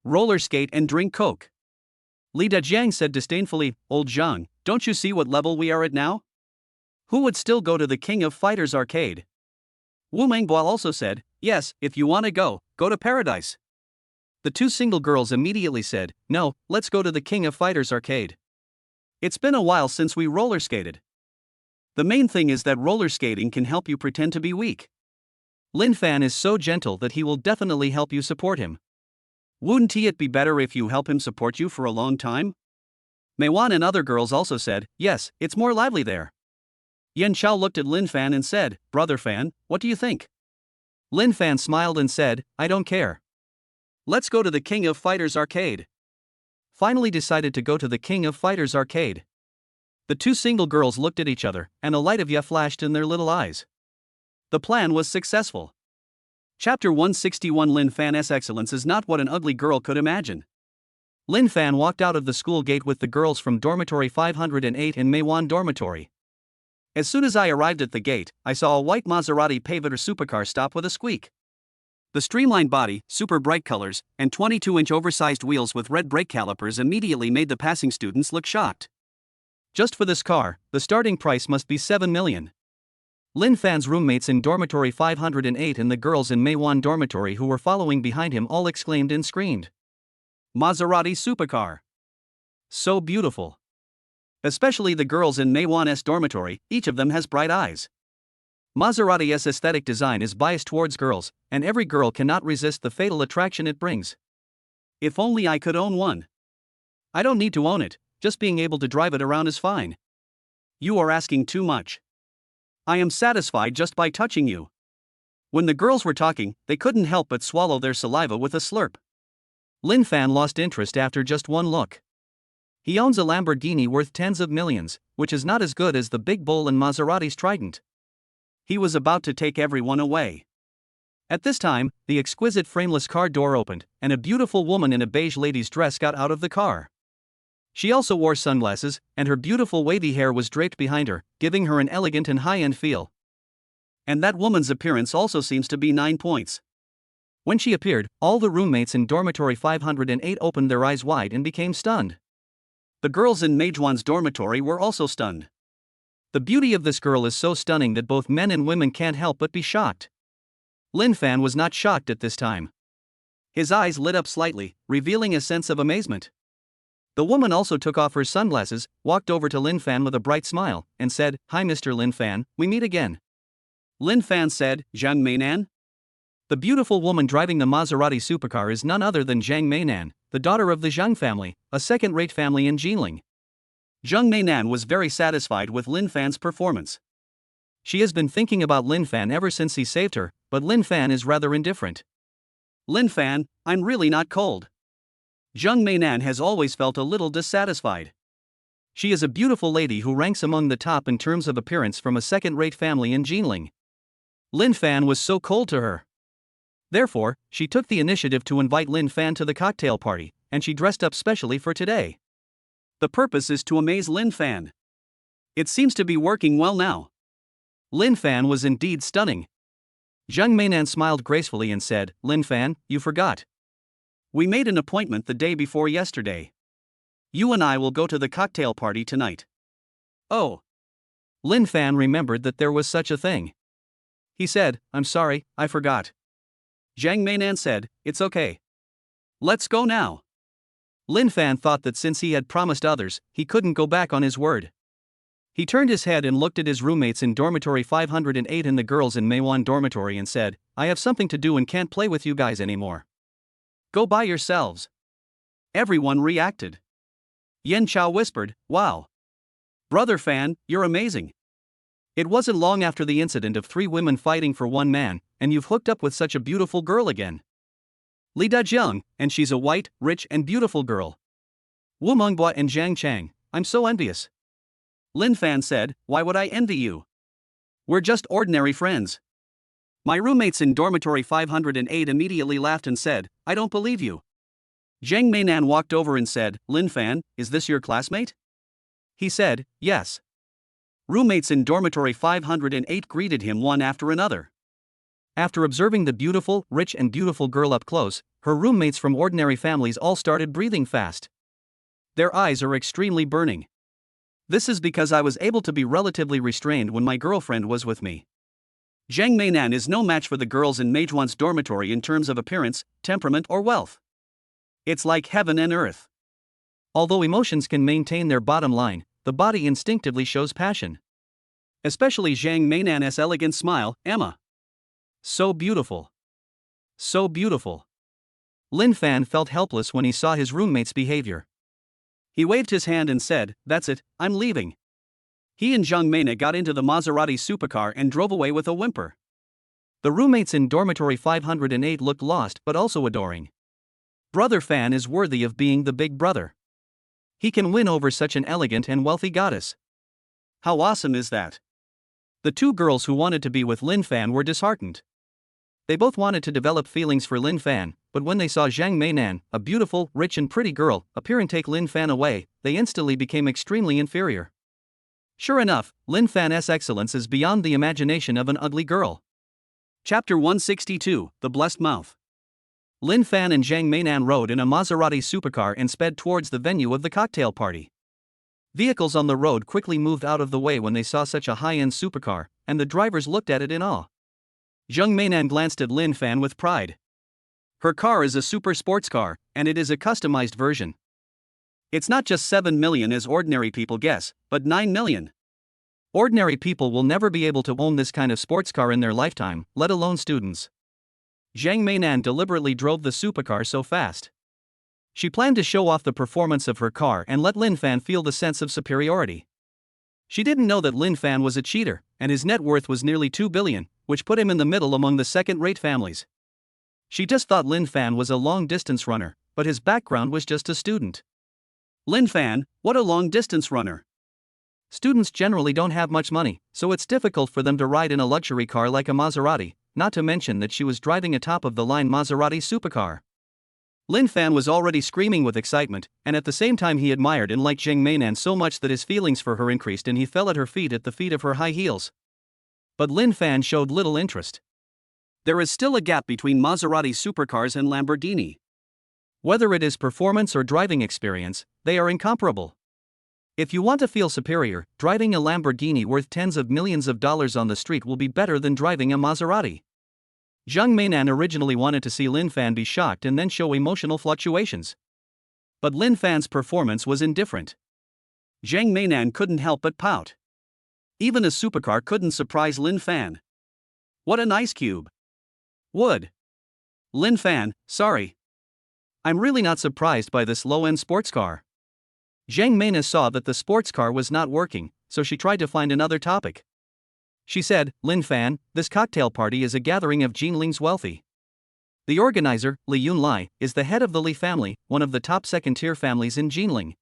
Roller skate and drink coke. Li Dajiang said disdainfully, Old Zhang, don't you see what level we are at now? Who would still go to the King of Fighters arcade? Wu Mengbo also said, yes, if you want to go to paradise. The 2 single girls immediately said, no, let's go to the King of Fighters arcade. It's been a while since we roller skated. The main thing is that roller skating can help you pretend to be weak. Lin Fan is so gentle that he will definitely help you support him. Wouldn't it be better if you help him support you for a long time? Meiwan and other girls also said, yes, it's more lively there. Yan Chao looked at Lin Fan and said, Brother Fan, what do you think? Lin Fan smiled and said, I don't care. Let's go to the King of Fighters arcade. Finally decided to go to the King of Fighters arcade. The two single girls looked at each other, and a light of yeah flashed in their little eyes. The plan was successful. Chapter 161. Lin Fan's excellence is not what an ugly girl could imagine. Lin Fan walked out of the school gate with the girls from dormitory 508 in Meiwan dormitory. As soon as I arrived at the gate, I saw a white Maserati Paviter supercar stop with a squeak. The streamlined body, super bright colors, and 22-inch oversized wheels with red brake calipers immediately made the passing students look shocked. Just for this car, the starting price must be 7 million. Lin Fan's roommates in dormitory 508 and the girls in Meiwan dormitory who were following behind him all exclaimed and screamed. Maserati supercar. So beautiful. Especially the girls in Meiwan's dormitory, each of them has bright eyes. Maserati's aesthetic design is biased towards girls, and every girl cannot resist the fatal attraction it brings. If only I could own one. I don't need to own it, just being able to drive it around is fine. You are asking too much. I am satisfied just by touching you. When the girls were talking, they couldn't help but swallow their saliva with a slurp. Lin Fan lost interest after just one look. He owns a Lamborghini worth tens of millions, which is not as good as the big bull in Maserati's Trident. He was about to take everyone away. At this time, the exquisite frameless car door opened, and a beautiful woman in a beige lady's dress got out of the car. She also wore sunglasses, and her beautiful wavy hair was draped behind her, giving her an elegant and high-end feel. And that woman's appearance also seems to be 9 points. When she appeared, all the roommates in dormitory 508 opened their eyes wide and became stunned. The girls in Meiwan's dormitory were also stunned. The beauty of this girl is so stunning that both men and women can't help but be shocked. Lin Fan was not shocked at this time. His eyes lit up slightly, revealing a sense of amazement. The woman also took off her sunglasses, walked over to Lin Fan with a bright smile, and said, Hi Mr. Lin Fan, we meet again. Lin Fan said, Zhang Meinan? The beautiful woman driving the Maserati supercar is none other than Zhang Meinan, the daughter of the Zhang family, a second-rate family in Jilin. Zhang Meinan was very satisfied with Lin Fan's performance. She has been thinking about Lin Fan ever since he saved her, but Lin Fan is rather indifferent. Lin Fan, I'm really not cold. Zhang Meinan has always felt a little dissatisfied. She is a beautiful lady who ranks among the top in terms of appearance from a second-rate family in Jilin. Lin Fan was so cold to her. Therefore, she took the initiative to invite Lin Fan to the cocktail party, and she dressed up specially for today. The purpose is to amaze Lin Fan. It seems to be working well now. Lin Fan was indeed stunning. Zhang Meinan smiled gracefully and said, Lin Fan, you forgot. We made an appointment the day before yesterday. You and I will go to the cocktail party tonight. Oh. Lin Fan remembered that there was such a thing. He said, I'm sorry, I forgot. Zhang Meinan said, It's okay. Let's go now. Lin Fan thought that since he had promised others, he couldn't go back on his word. He turned his head and looked at his roommates in dormitory 508 and the girls in Meiwan dormitory and said, I have something to do and can't play with you guys anymore. Go by yourselves. Everyone reacted. Yen Chao whispered, Wow. Brother Fan, you're amazing. It wasn't long after the incident of 3 women fighting for 1 man, and you've hooked up with such a beautiful girl again. Li Dajiang, and she's a white, rich and beautiful girl. Wu Mengbua and Zhang Chang, I'm so envious. Lin Fan said, Why would I envy you? We're just ordinary friends. My roommates in dormitory 508 immediately laughed and said, I don't believe you. Zhang Meinan walked over and said, Lin Fan, is this your classmate? He said, Yes. Roommates in dormitory 508 greeted him one after another. After observing the beautiful, rich and beautiful girl up close, her roommates from ordinary families all started breathing fast. Their eyes are extremely burning. This is because I was able to be relatively restrained when my girlfriend was with me. Zhang Meinan is no match for the girls in Meiwan's dormitory in terms of appearance, temperament or wealth. It's like heaven and earth. Although emotions can maintain their bottom line, the body instinctively shows passion. Especially Zhang Meinan's elegant smile, Emma. So beautiful. So beautiful. Lin Fan felt helpless when he saw his roommate's behavior. He waved his hand and said, That's it, I'm leaving. He and Zhang Meinan got into the Maserati supercar and drove away with a whimper. The The roommates in dormitory 508 looked lost but also adoring. Brother Fan is worthy of being the big brother. He can win over such an elegant and wealthy goddess. How awesome is that? The two girls who wanted to be with Lin Fan were disheartened. They both wanted to develop feelings for Lin Fan, but when they saw Zhang Meinan, a beautiful, rich and pretty girl, appear and take Lin Fan away, they instantly became extremely inferior. Sure enough, Lin Fan's excellence is beyond the imagination of an ugly girl. Chapter 162, The Blessed Mouth. Lin Fan and Zhang Meinan rode in a Maserati supercar and sped towards the venue of the cocktail party. Vehicles on the road quickly moved out of the way when they saw such a high-end supercar, and the drivers looked at it in awe. Zhang Meinan glanced at Lin Fan with pride. Her car is a super sports car, and it is a customized version. It's not just 7 million as ordinary people guess, but 9 million. Ordinary people will never be able to own this kind of sports car in their lifetime, let alone students. Zhang Meinan deliberately drove the supercar so fast. She planned to show off the performance of her car and let Lin Fan feel the sense of superiority. She didn't know that Lin Fan was a cheater, and his net worth was nearly 2 billion, which put him in the middle among the second-rate families. She just thought Lin Fan was a long-distance runner, but his background was just a student. Lin Fan, what a long-distance runner. Students generally don't have much money, so it's difficult for them to ride in a luxury car like a Maserati, not to mention that she was driving a top-of-the-line Maserati supercar. Lin Fan was already screaming with excitement, and at the same time he admired and liked Zhang Meinan so much that his feelings for her increased and he fell at her feet at the feet of her high heels. But Lin Fan showed little interest. There is still a gap between Maserati supercars and Lamborghini. Whether it is performance or driving experience, they are incomparable. If you want to feel superior, driving a Lamborghini worth tens of millions of dollars on the street will be better than driving a Maserati. Zhang Meinan originally wanted to see Lin Fan be shocked and then show emotional fluctuations. But Lin Fan's performance was indifferent. Zhang Meinan couldn't help but pout. Even a supercar couldn't surprise Lin Fan. What an ice cube. Wood. Lin Fan, sorry. I'm really not surprised by this low-end sports car. Zhang Meinan saw that the sports car was not working, so she tried to find another topic. She said, Lin Fan, this cocktail party is a gathering of Jinling's wealthy. The organizer, Li Yunlai, is the head of the Li family, one of the top second-tier families in Jinling.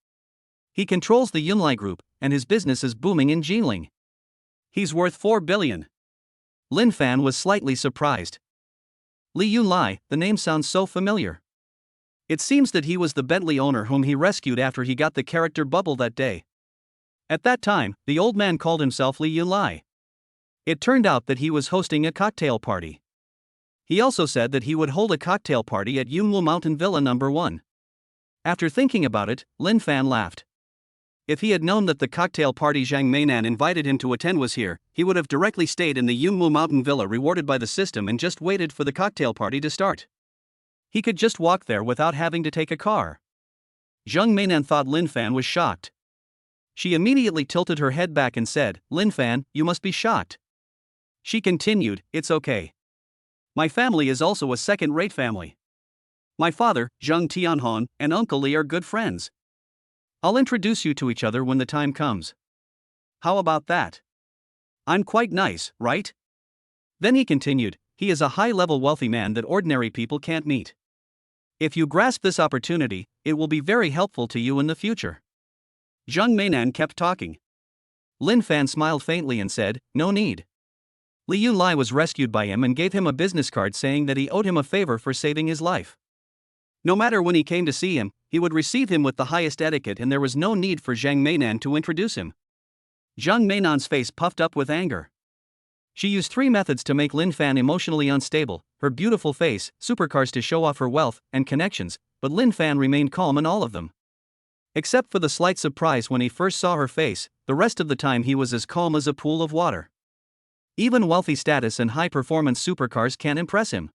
He controls the Yunlai group, and his business is booming in Jinling. He's worth 4 billion. Lin Fan was slightly surprised. Li Yunlai, the name sounds so familiar. It seems that he was the Bentley owner whom he rescued after he got the character bubble that day. At that time, the old man called himself Li Yunlai. It turned out that he was hosting a cocktail party. He also said that he would hold a cocktail party at Yunwu Mountain Villa No. 1. After thinking about it, Lin Fan laughed. If he had known that the cocktail party Zhang Meinan invited him to attend was here, he would have directly stayed in the Yunwu Mountain Villa rewarded by the system and just waited for the cocktail party to start. He could just walk there without having to take a car. Zhang Meinan thought Lin Fan was shocked. She immediately tilted her head back and said, Lin Fan, you must be shocked. She continued, it's okay. My family is also a second-rate family. My father, Zhang Tianhong, and Uncle Li are good friends. I'll introduce you to each other when the time comes. How about that? I'm quite nice, right? Then he continued, he is a high-level wealthy man that ordinary people can't meet. If you grasp this opportunity, it will be very helpful to you in the future. Zhang Meinan kept talking. Lin Fan smiled faintly and said, no need. Li Yunlai was rescued by him and gave him a business card saying that he owed him a favor for saving his life. No matter when he came to see him, he would receive him with the highest etiquette and there was no need for Zhang Meinan to introduce him. Zhang Meinan's face puffed up with anger. She used 3 methods to make Lin Fan emotionally unstable, her beautiful face, supercars to show off her wealth, and connections, but Lin Fan remained calm in all of them. Except for the slight surprise when he first saw her face, the rest of the time he was as calm as a pool of water. Even wealthy status and high-performance supercars can't impress him.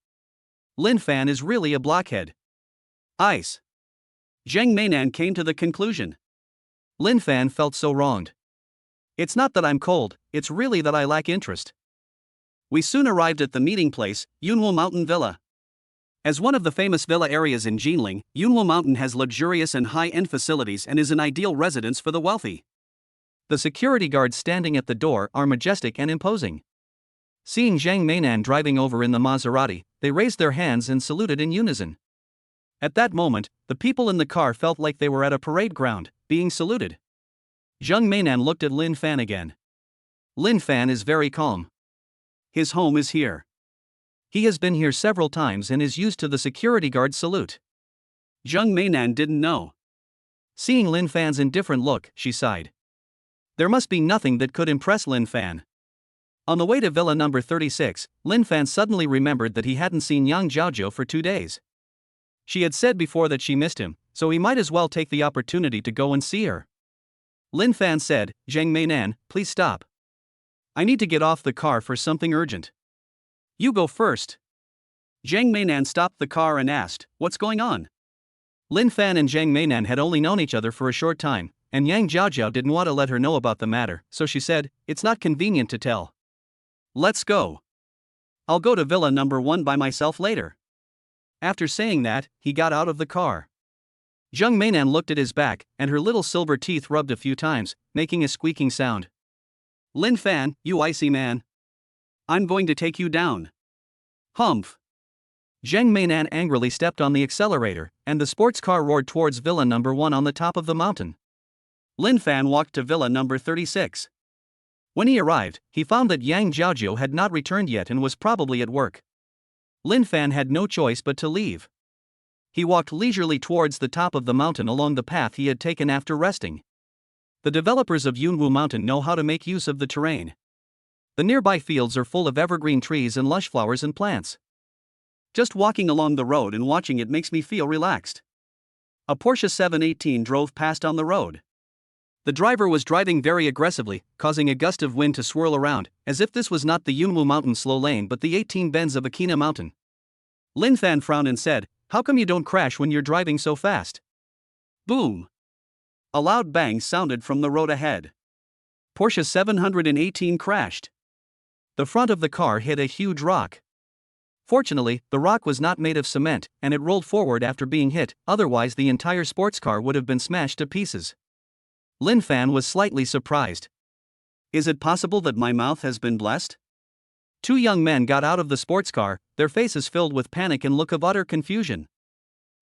Lin Fan is really a blockhead. Ice. Zhang Meinan came to the conclusion. Lin Fan felt so wronged. It's not that I'm cold, it's really that I lack interest. We soon arrived at the meeting place, Yunwu Mountain Villa. As one of the famous villa areas in Jinling, Yunwu Mountain has luxurious and high-end facilities and is an ideal residence for the wealthy. The security guards standing at the door are majestic and imposing. Seeing Zhang Meinan driving over in the Maserati, they raised their hands and saluted in unison. At that moment, the people in the car felt like they were at a parade ground, being saluted. Zhang Meinan looked at Lin Fan again. Lin Fan is very calm. His home is here. He has been here several times and is used to the security guard salute. Zhang Meinan didn't know. Seeing Lin Fan's indifferent look, she sighed. There must be nothing that could impress Lin Fan. On the way to villa number 36, Lin Fan suddenly remembered that he hadn't seen Yang Jiaozhou for 2 days. She had said before that she missed him, so he might as well take the opportunity to go and see her. Lin Fan said, Zhang Meinan, please stop. I need to get off the car for something urgent. You go first. Zhang Meinan stopped the car and asked, what's going on? Lin Fan and Zhang Meinan had only known each other for a short time, and Yang Jiaozhou didn't want to let her know about the matter, so she said, it's not convenient to tell. Let's go. I'll go to villa number 1 by myself later. After saying that, he got out of the car. Zhang Meinan looked at his back, and her little silver teeth rubbed a few times, making a squeaking sound. Lin Fan, you icy man. I'm going to take you down. Humph. Zhang Meinan angrily stepped on the accelerator, and the sports car roared towards villa number 1 on the top of the mountain. Lin Fan walked to villa number 36. When he arrived, he found that Yang Jiaozhou had not returned yet and was probably at work. Lin Fan had no choice but to leave. He walked leisurely towards the top of the mountain along the path he had taken after resting. The developers of Yunwu Mountain know how to make use of the terrain. The nearby fields are full of evergreen trees and lush flowers and plants. Just walking along the road and watching it makes me feel relaxed. A Porsche 718 drove past on the road. The driver was driving very aggressively, causing a gust of wind to swirl around, as if this was not the Yunwu Mountain slow lane but the 18 bends of Akina Mountain. Lin Fan frowned and said, how come you don't crash when you're driving so fast? Boom! A loud bang sounded from the road ahead. Porsche 718 crashed. The front of the car hit a huge rock. Fortunately, the rock was not made of cement, and it rolled forward after being hit, otherwise the entire sports car would have been smashed to pieces. Lin Fan was slightly surprised. Is it possible that my mouth has been blessed? 2 young men got out of the sports car, their faces filled with panic and look of utter confusion.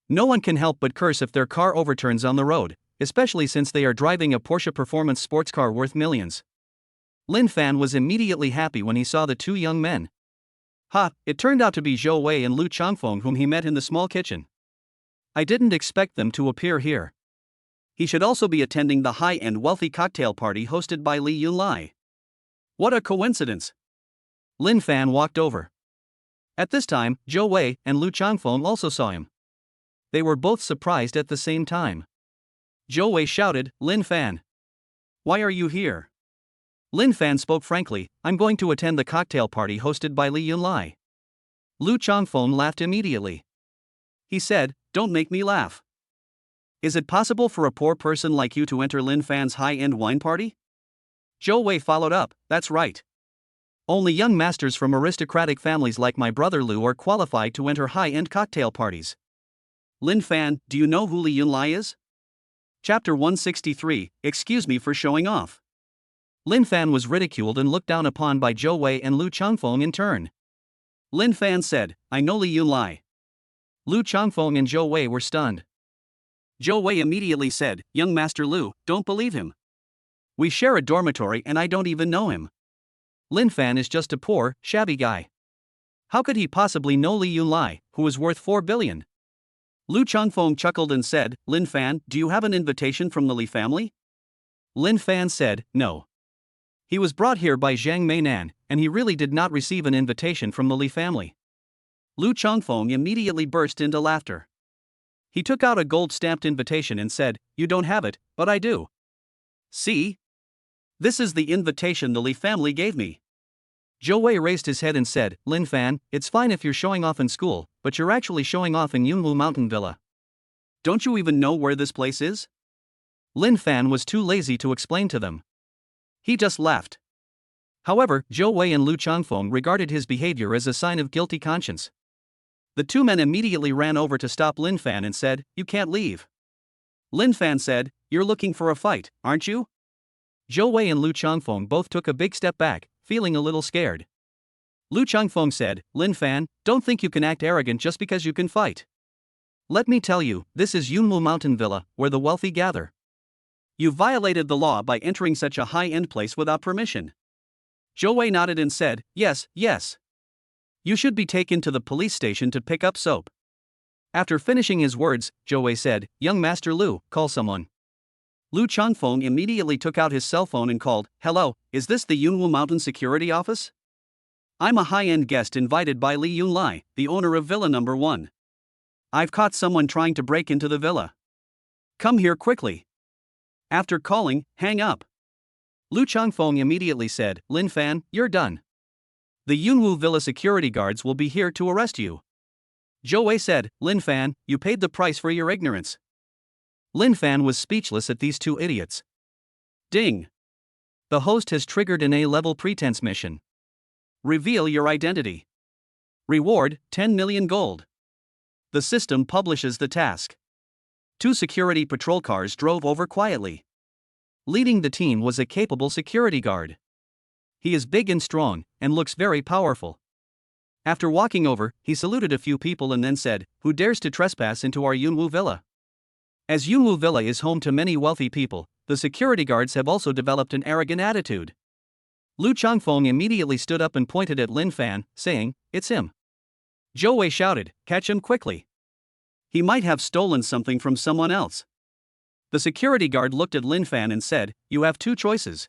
No one can help but curse if their car overturns on the road, especially since they are driving a Porsche performance sports car worth millions. Lin Fan was immediately happy when he saw the 2 young men. It turned out to be Zhou Wei and Lu Changfeng whom he met in the small kitchen. I didn't expect them to appear here. He should also be attending the high-end wealthy cocktail party hosted by Li Yunlai. What a coincidence! Lin Fan walked over. At this time, Zhou Wei and Lu Changfeng also saw him. They were both surprised at the same time. Zhou Wei shouted, Lin Fan. Why are you here? Lin Fan spoke frankly, I'm going to attend the cocktail party hosted by Li Yunlai. Lu Changfeng laughed immediately. He said, don't make me laugh. Is it possible for a poor person like you to enter Lin Fan's high-end wine party? Zhou Wei followed up, that's right. Only young masters from aristocratic families like my brother Lu are qualified to enter high-end cocktail parties. Lin Fan, do you know who Li Yunlai is? Chapter 163, excuse me for showing off. Lin Fan was ridiculed and looked down upon by Zhou Wei and Lu Changfeng in turn. Lin Fan said, I know Li Yunlai. Lu Changfeng and Zhou Wei were stunned. Zhou Wei immediately said, young Master Lu, don't believe him. We share a dormitory and I don't even know him. Lin Fan is just a poor, shabby guy. How could he possibly know Li Yunlai, who is worth 4 billion? Lu Changfeng chuckled and said, Lin Fan, do you have an invitation from the Li family? Lin Fan said, no. He was brought here by Zhang Meinan, and he really did not receive an invitation from the Li family. Lu Changfeng immediately burst into laughter. He took out a gold-stamped invitation and said, you don't have it, but I do. See? This is the invitation the Li family gave me. Zhou Wei raised his head and said, Lin Fan, it's fine if you're showing off in school, but you're actually showing off in Yunwu Mountain Villa. Don't you even know where this place is? Lin Fan was too lazy to explain to them. He just laughed. However, Zhou Wei and Lu Changfeng regarded his behavior as a sign of guilty conscience. The 2 men immediately ran over to stop Lin Fan and said, you can't leave. Lin Fan said, you're looking for a fight, aren't you? Zhou Wei and Lu Changfeng both took a big step back, feeling a little scared. Lu Changfeng said, Lin Fan, don't think you can act arrogant just because you can fight. Let me tell you, this is Yunwu Mountain Villa, where the wealthy gather. You violated the law by entering such a high-end place without permission. Zhou Wei nodded and said, yes, yes. You should be taken to the police station to pick up soap. After finishing his words, Zhou Wei said, young Master Lu, call someone. Lu Changfeng immediately took out his cell phone and called, hello, is this the Yunwu Mountain Security Office? I'm a high-end guest invited by Li Yunlai, the owner of Villa Number 1. I've caught someone trying to break into the villa. Come here quickly. After calling, hang up. Lu Changfeng immediately said, Lin Fan, you're done. The Yunwu Villa security guards will be here to arrest you. Zhou Wei said, Lin Fan, you paid the price for your ignorance. Lin Fan was speechless at these two idiots. Ding. The host has triggered an A-level pretense mission. Reveal your identity. Reward, 10 million gold. The system publishes the task. 2 security patrol cars drove over quietly. Leading the team was a capable security guard. He is big and strong, and looks very powerful. After walking over, he saluted a few people and then said, who dares to trespass into our Yunwu Villa? As Yunwu Villa is home to many wealthy people, the security guards have also developed an arrogant attitude. Lu Changfeng immediately stood up and pointed at Lin Fan, saying, it's him. Zhou Wei shouted, catch him quickly. He might have stolen something from someone else. The security guard looked at Lin Fan and said, you have 2 choices.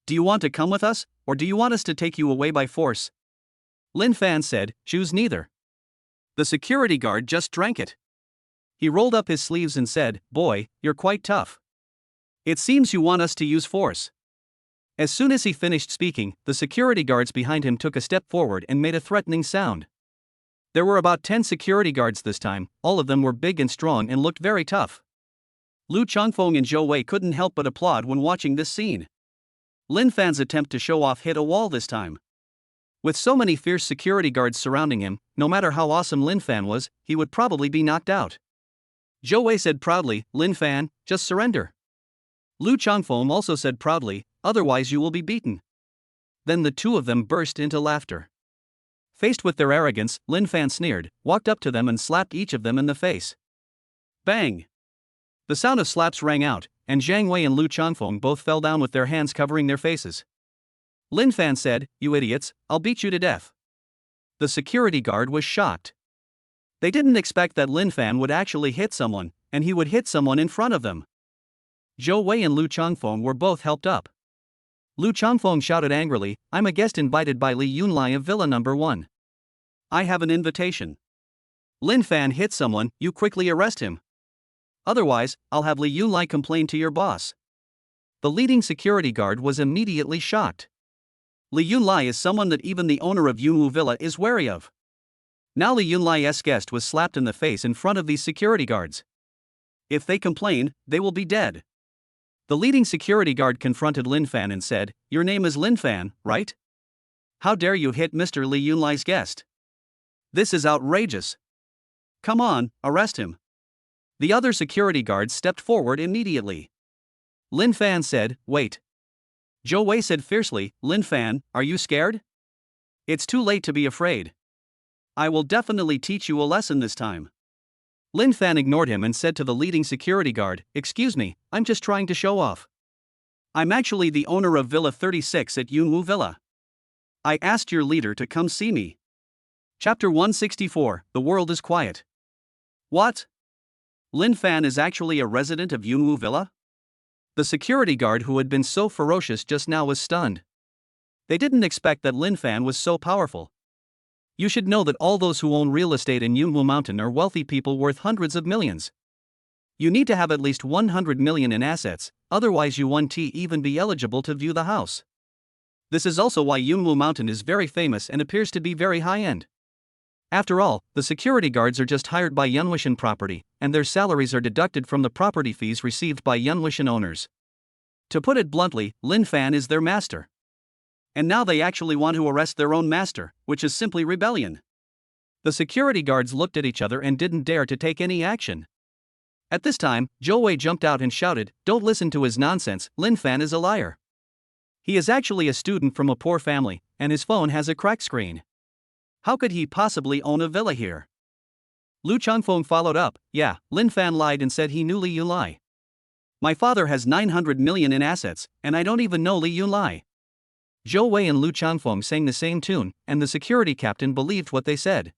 Do you want to come with us, or do you want us to take you away by force? Lin Fan said, choose neither. The security guard just drank it. He rolled up his sleeves and said, boy, you're quite tough. It seems you want us to use force. As soon as he finished speaking, the security guards behind him took a step forward and made a threatening sound. There were about 10 security guards this time, all of them were big and strong and looked very tough. Lu Changfeng and Zhou Wei couldn't help but applaud when watching this scene. Lin Fan's attempt to show off hit a wall this time. With so many fierce security guards surrounding him, no matter how awesome Lin Fan was, he would probably be knocked out. Zhou Wei said proudly, Lin Fan, just surrender. Lu Changfeng also said proudly, otherwise you will be beaten. Then the two of them burst into laughter. Faced with their arrogance, Lin Fan sneered, walked up to them and slapped each of them in the face. Bang! The sound of slaps rang out, and Zhang Wei and Lu Changfeng both fell down with their hands covering their faces. Lin Fan said, you idiots, I'll beat you to death. The security guard was shocked. They didn't expect that Lin Fan would actually hit someone, and he would hit someone in front of them. Zhou Wei and Lu Changfeng were both helped up. Lu Changfeng shouted angrily, I'm a guest invited by Li Yunlai of Villa Number 1. I have an invitation. Lin Fan hit someone, you quickly arrest him. Otherwise, I'll have Li Yunlai complain to your boss. The leading security guard was immediately shocked. Li Yunlai is someone that even the owner of Yunwu Villa is wary of. Now Li Yunlai's guest was slapped in the face in front of these security guards. If they complain, they will be dead. The leading security guard confronted Lin Fan and said, your name is Lin Fan, right? How dare you hit Mr. Li Yunlai's guest? This is outrageous. Come on, arrest him. The other security guards stepped forward immediately. Lin Fan said, wait. Zhou Wei said fiercely, Lin Fan, are you scared? It's too late to be afraid. I will definitely teach you a lesson this time. Lin Fan ignored him and said to the leading security guard, excuse me, I'm just trying to show off. I'm actually the owner of Villa 36 at Yunwu Villa. I asked your leader to come see me. Chapter 164, The World is Quiet. What? Lin Fan is actually a resident of Yunwu Villa? The security guard who had been so ferocious just now was stunned. They didn't expect that Lin Fan was so powerful. You should know that all those who own real estate in Yunwu Mountain are wealthy people worth hundreds of millions. You need to have at least 100 million in assets, otherwise you won't even be eligible to view the house. This is also why Yunwu Mountain is very famous and appears to be very high-end. After all, the security guards are just hired by Yunwishan property, and their salaries are deducted from the property fees received by Yunwishan owners. To put it bluntly, Lin Fan is their master. And now they actually want to arrest their own master, which is simply rebellion. The security guards looked at each other and didn't dare to take any action. At this time, Zhou Wei jumped out and shouted, don't listen to his nonsense, Lin Fan is a liar. He is actually a student from a poor family, and his phone has a cracked screen. How could he possibly own a villa here? Lu Changfeng followed up, yeah, Lin Fan lied and said he knew Li Yunlai. My father has 900 million in assets, and I don't even know Li Yunlai. Zhou Wei and Lu Changfeng sang the same tune, and the security captain believed what they said.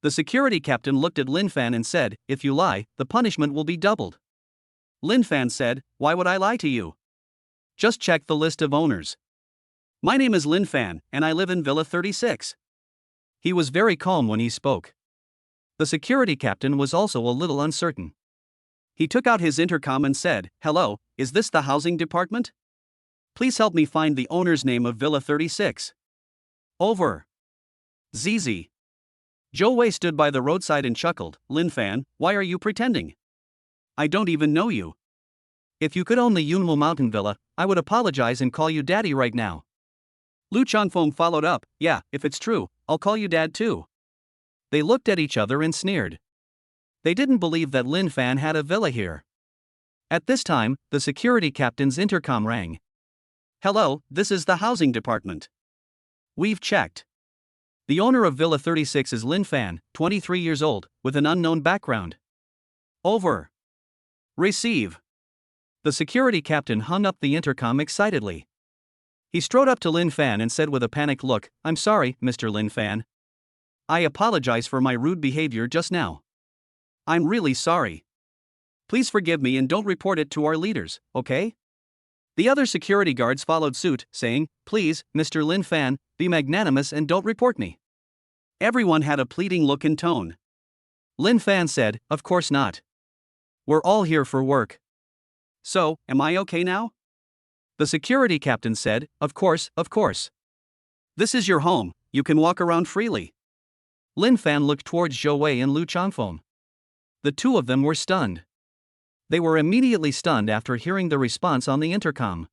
The security captain looked at Lin Fan and said, if you lie, the punishment will be doubled. Lin Fan said, why would I lie to you? Just check the list of owners. My name is Lin Fan, and I live in Villa 36. He was very calm when he spoke. The security captain was also a little uncertain. He took out his intercom and said, hello, is this the housing department? Please help me find the owner's name of Villa 36. Over. ZZ. Zhou Wei stood by the roadside and chuckled, Lin Fan, why are you pretending? I don't even know you. If you could own the Yunwu Mountain Villa, I would apologize and call you daddy right now. Lu Changfeng followed up, yeah, if it's true, I'll call you dad too. They looked at each other and sneered. They didn't believe that Lin Fan had a villa here. At this time, the security captain's intercom rang. Hello, this is the housing department. We've checked. The owner of Villa 36 is Lin Fan, 23 years old, with an unknown background. Over. Receive. The security captain hung up the intercom excitedly. He strode up to Lin Fan and said with a panicked look, I'm sorry, Mr. Lin Fan. I apologize for my rude behavior just now. I'm really sorry. Please forgive me and don't report it to our leaders, okay? The other security guards followed suit, saying, please, Mr. Lin Fan, be magnanimous and don't report me. Everyone had a pleading look and tone. Lin Fan said, of course not. We're all here for work. So, am I okay now? The security captain said, of course, of course. This is your home, you can walk around freely. Lin Fan looked towards Zhou Wei and Lu Changfeng. The two of them were stunned. They were immediately stunned after hearing the response on the intercom.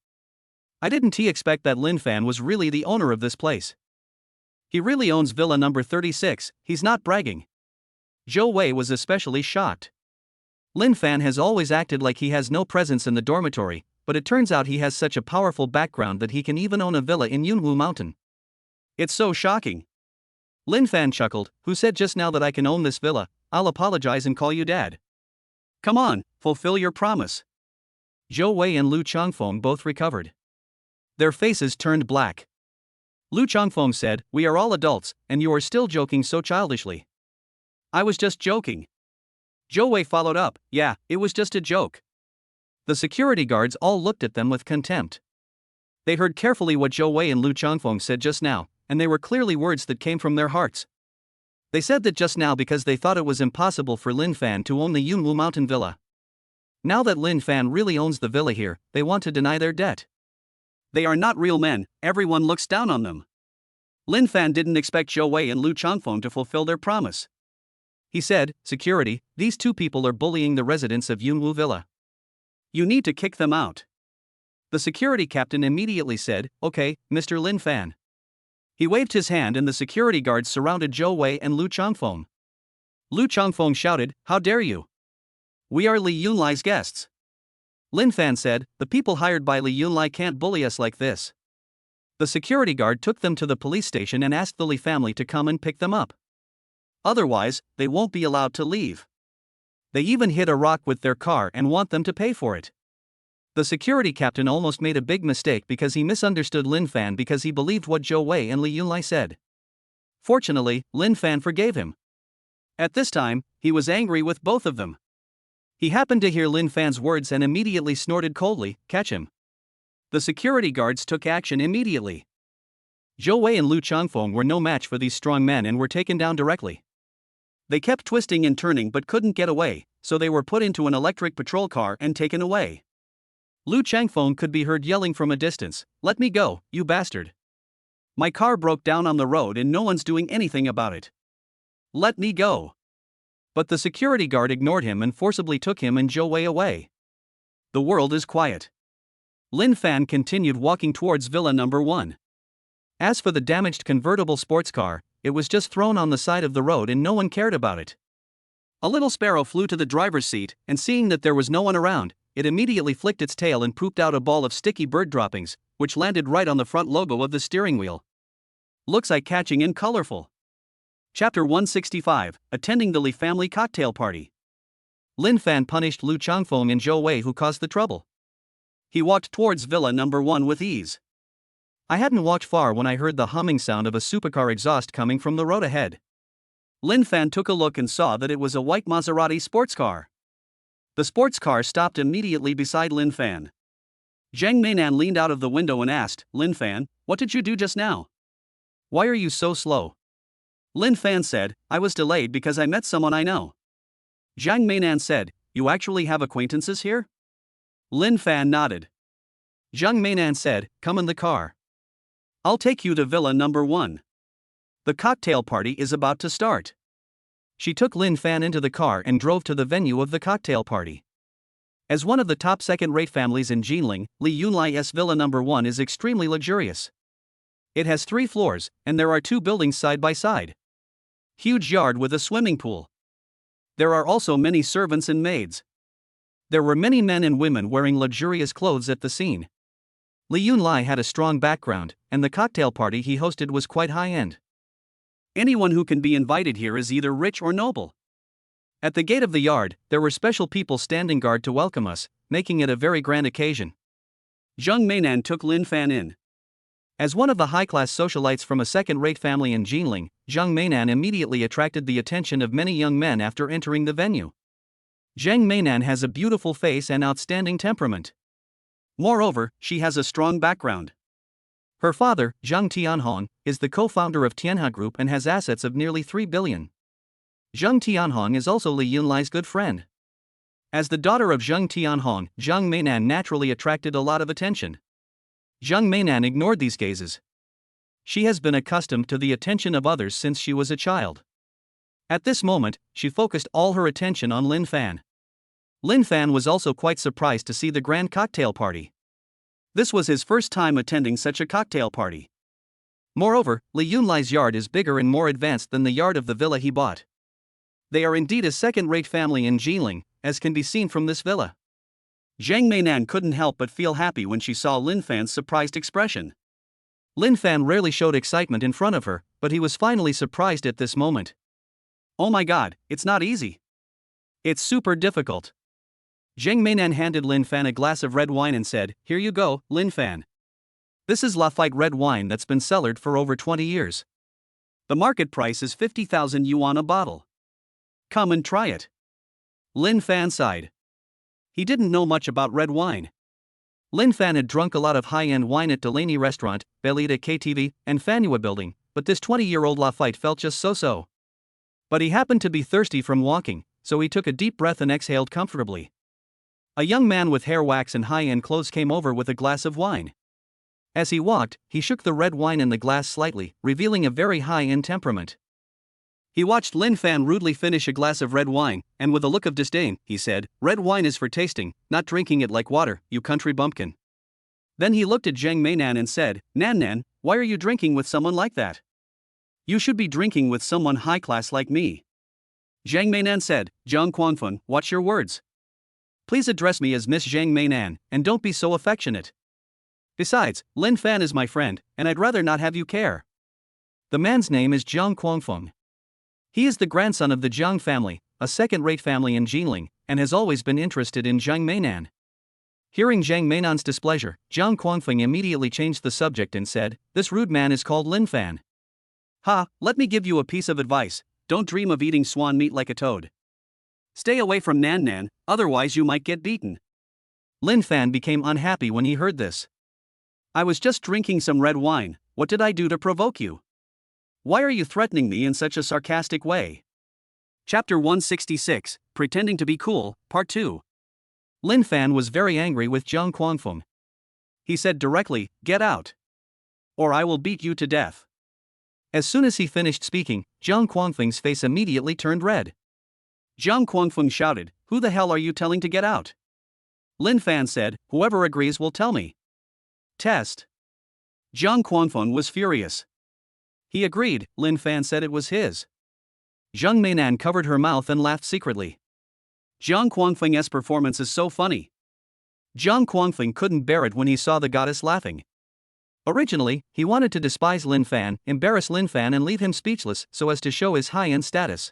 I didn't expect that Lin Fan was really the owner of this place. He really owns villa number 36, he's not bragging. Zhou Wei was especially shocked. Lin Fan has always acted like he has no presence in the dormitory, but it turns out he has such a powerful background that he can even own a villa in Yunwu Mountain. It's so shocking. Lin Fan chuckled, who said just now that I can own this villa, I'll apologize and call you dad. Come on, fulfill your promise. Zhou Wei and Lu Changfeng both recovered. Their faces turned black. Lu Changfeng said, we are all adults, and you are still joking so childishly. I was just joking. Zhou Wei followed up, yeah, it was just a joke. The security guards all looked at them with contempt. They heard carefully what Zhou Wei and Lu Changfeng said just now, and they were clearly words that came from their hearts. They said that just now because they thought it was impossible for Lin Fan to own the Yunwu Mountain Villa. Now that Lin Fan really owns the villa here, they want to deny their debt. They are not real men, everyone looks down on them. Lin Fan didn't expect Zhou Wei and Lu Changfeng to fulfill their promise. He said, security, these two people are bullying the residents of Yunwu Villa. You need to kick them out. The security captain immediately said, okay, Mr. Lin Fan. He waved his hand and the security guards surrounded Zhou Wei and Lu Changfeng. Lu Changfeng shouted, how dare you? We are Li Yunlai's guests. Lin Fan said, the people hired by Li Yunlai can't bully us like this. The security guard took them to the police station and asked the Li family to come and pick them up. Otherwise, they won't be allowed to leave. They even hit a rock with their car and want them to pay for it. The security captain almost made a big mistake because he misunderstood Lin Fan because he believed what Zhou Wei and Li Yunlai said. Fortunately, Lin Fan forgave him. At this time, he was angry with both of them. He happened to hear Lin Fan's words and immediately snorted coldly, catch him. The security guards took action immediately. Zhou Wei and Lu Changfeng were no match for these strong men and were taken down directly. They kept twisting and turning but couldn't get away, so they were put into an electric patrol car and taken away. Lu Changfeng could be heard yelling from a distance, let me go, you bastard. My car broke down on the road and no one's doing anything about it. Let me go. But the security guard ignored him and forcibly took him and Zhou Wei away. The world is quiet. Lin Fan continued walking towards villa number 1. As for the damaged convertible sports car, it was just thrown on the side of the road and no one cared about it. A little sparrow flew to the driver's seat, and seeing that there was no one around, it immediately flicked its tail and pooped out a ball of sticky bird droppings, which landed right on the front logo of the steering wheel. Looks eye-catching and colorful. Chapter 165, Attending the Li family cocktail party. Lin Fan punished Lu Changfeng and Zhou Wei who caused the trouble. He walked towards Villa number 1 with ease. I hadn't walked far when I heard the humming sound of a supercar exhaust coming from the road ahead. Lin Fan took a look and saw that it was a white Maserati sports car. The sports car stopped immediately beside Lin Fan. Zhang Meinan leaned out of the window and asked, "Lin Fan, what did you do just now? Why are you so slow?" Lin Fan said, "I was delayed because I met someone I know." Zhang Meinan said, "You actually have acquaintances here?" Lin Fan nodded. Zhang Meinan said, "Come in the car. I'll take you to Villa number 1. The cocktail party is about to start." She took Lin Fan into the car and drove to the venue of the cocktail party. As one of the top second-rate families in Jinling, Li Yunlai's Villa number 1 is extremely luxurious. It has 3 floors, and there are 2 buildings side by side. Huge yard with a swimming pool. There are also many servants and maids. There were many men and women wearing luxurious clothes at the scene. Li Yunlai had a strong background, and the cocktail party he hosted was quite high-end. Anyone who can be invited here is either rich or noble. At the gate of the yard, there were special people standing guard to welcome us, making it a very grand occasion. Zhang Meinan took Lin Fan in. As one of the high-class socialites from a second-rate family in Jinling, Zhang Meinan immediately attracted the attention of many young men after entering the venue. Zhang Meinan has a beautiful face and outstanding temperament. Moreover, she has a strong background. Her father, Zhang Tianhong, is the co-founder of Tianhe Group and has assets of nearly 3 billion. Zhang Tianhong is also Li Yunlai's good friend. As the daughter of Zhang Tianhong, Zhang Meinan naturally attracted a lot of attention. Zhang Meinan ignored these gazes. She has been accustomed to the attention of others since she was a child. At this moment, she focused all her attention on Lin Fan. Lin Fan was also quite surprised to see the grand cocktail party. This was his first time attending such a cocktail party. Moreover, Li Yunlai's yard is bigger and more advanced than the yard of the villa he bought. They are indeed a second-rate family in Jinling, as can be seen from this villa. Zhang Meinan couldn't help but feel happy when she saw Lin Fan's surprised expression. Lin Fan rarely showed excitement in front of her, but he was finally surprised at this moment. "Oh my god, it's not easy. It's super difficult." Zhang Meinan handed Lin Fan a glass of red wine and said, "Here you go, Lin Fan. This is Lafite red wine that's been cellared for over 20 years. The market price is 50,000 yuan a bottle. Come and try it." Lin Fan sighed. He didn't know much about red wine. Lin Fan had drunk a lot of high-end wine at Delaney Restaurant, Belita KTV, and Fanua Building, but this 20-year-old Lafite felt just so-so. But he happened to be thirsty from walking, so he took a deep breath and exhaled comfortably. A young man with hair wax and high-end clothes came over with a glass of wine. As he walked, he shook the red wine in the glass slightly, revealing a very high-end temperament. He watched Lin Fan rudely finish a glass of red wine, and with a look of disdain, he said, "Red wine is for tasting, not drinking it like water, you country bumpkin." Then he looked at Zhang Meinan and said, "Nan, why are you drinking with someone like that? You should be drinking with someone high-class like me." Zhang Meinan said, "Zhang Quanfeng, watch your words. Please address me as Miss Zhang Meinan, and don't be so affectionate. Besides, Lin Fan is my friend, and I'd rather not have you care." The man's name is Zhang Quanfeng. He is the grandson of the Zhang family, a second-rate family in Jinling, and has always been interested in Zhang Meinan. Hearing Zhang Meinan's displeasure, Zhang Quanfeng immediately changed the subject and said, "This rude man is called Lin Fan. Ha, let me give you a piece of advice, don't dream of eating swan meat like a toad. Stay away from Nan, otherwise you might get beaten." Lin Fan became unhappy when he heard this. "I was just drinking some red wine, what did I do to provoke you? Why are you threatening me in such a sarcastic way?" Chapter 166, Pretending to be Cool, Part 2. Lin Fan was very angry with Zhang Quanfeng. He said directly, "Get out. Or I will beat you to death." As soon as he finished speaking, Zhang Quanfeng's face immediately turned red. Zhang Quanfeng shouted, "Who the hell are you telling to get out?" Lin Fan said, "Whoever agrees will tell me." Test. Zhang Quanfeng was furious. He agreed, Lin Fan said it was his. Zhang Meinan covered her mouth and laughed secretly. Zhang Quanfeng's performance is so funny. Zhang Quanfeng couldn't bear it when he saw the goddess laughing. Originally, he wanted to despise Lin Fan, embarrass Lin Fan and leave him speechless so as to show his high-end status.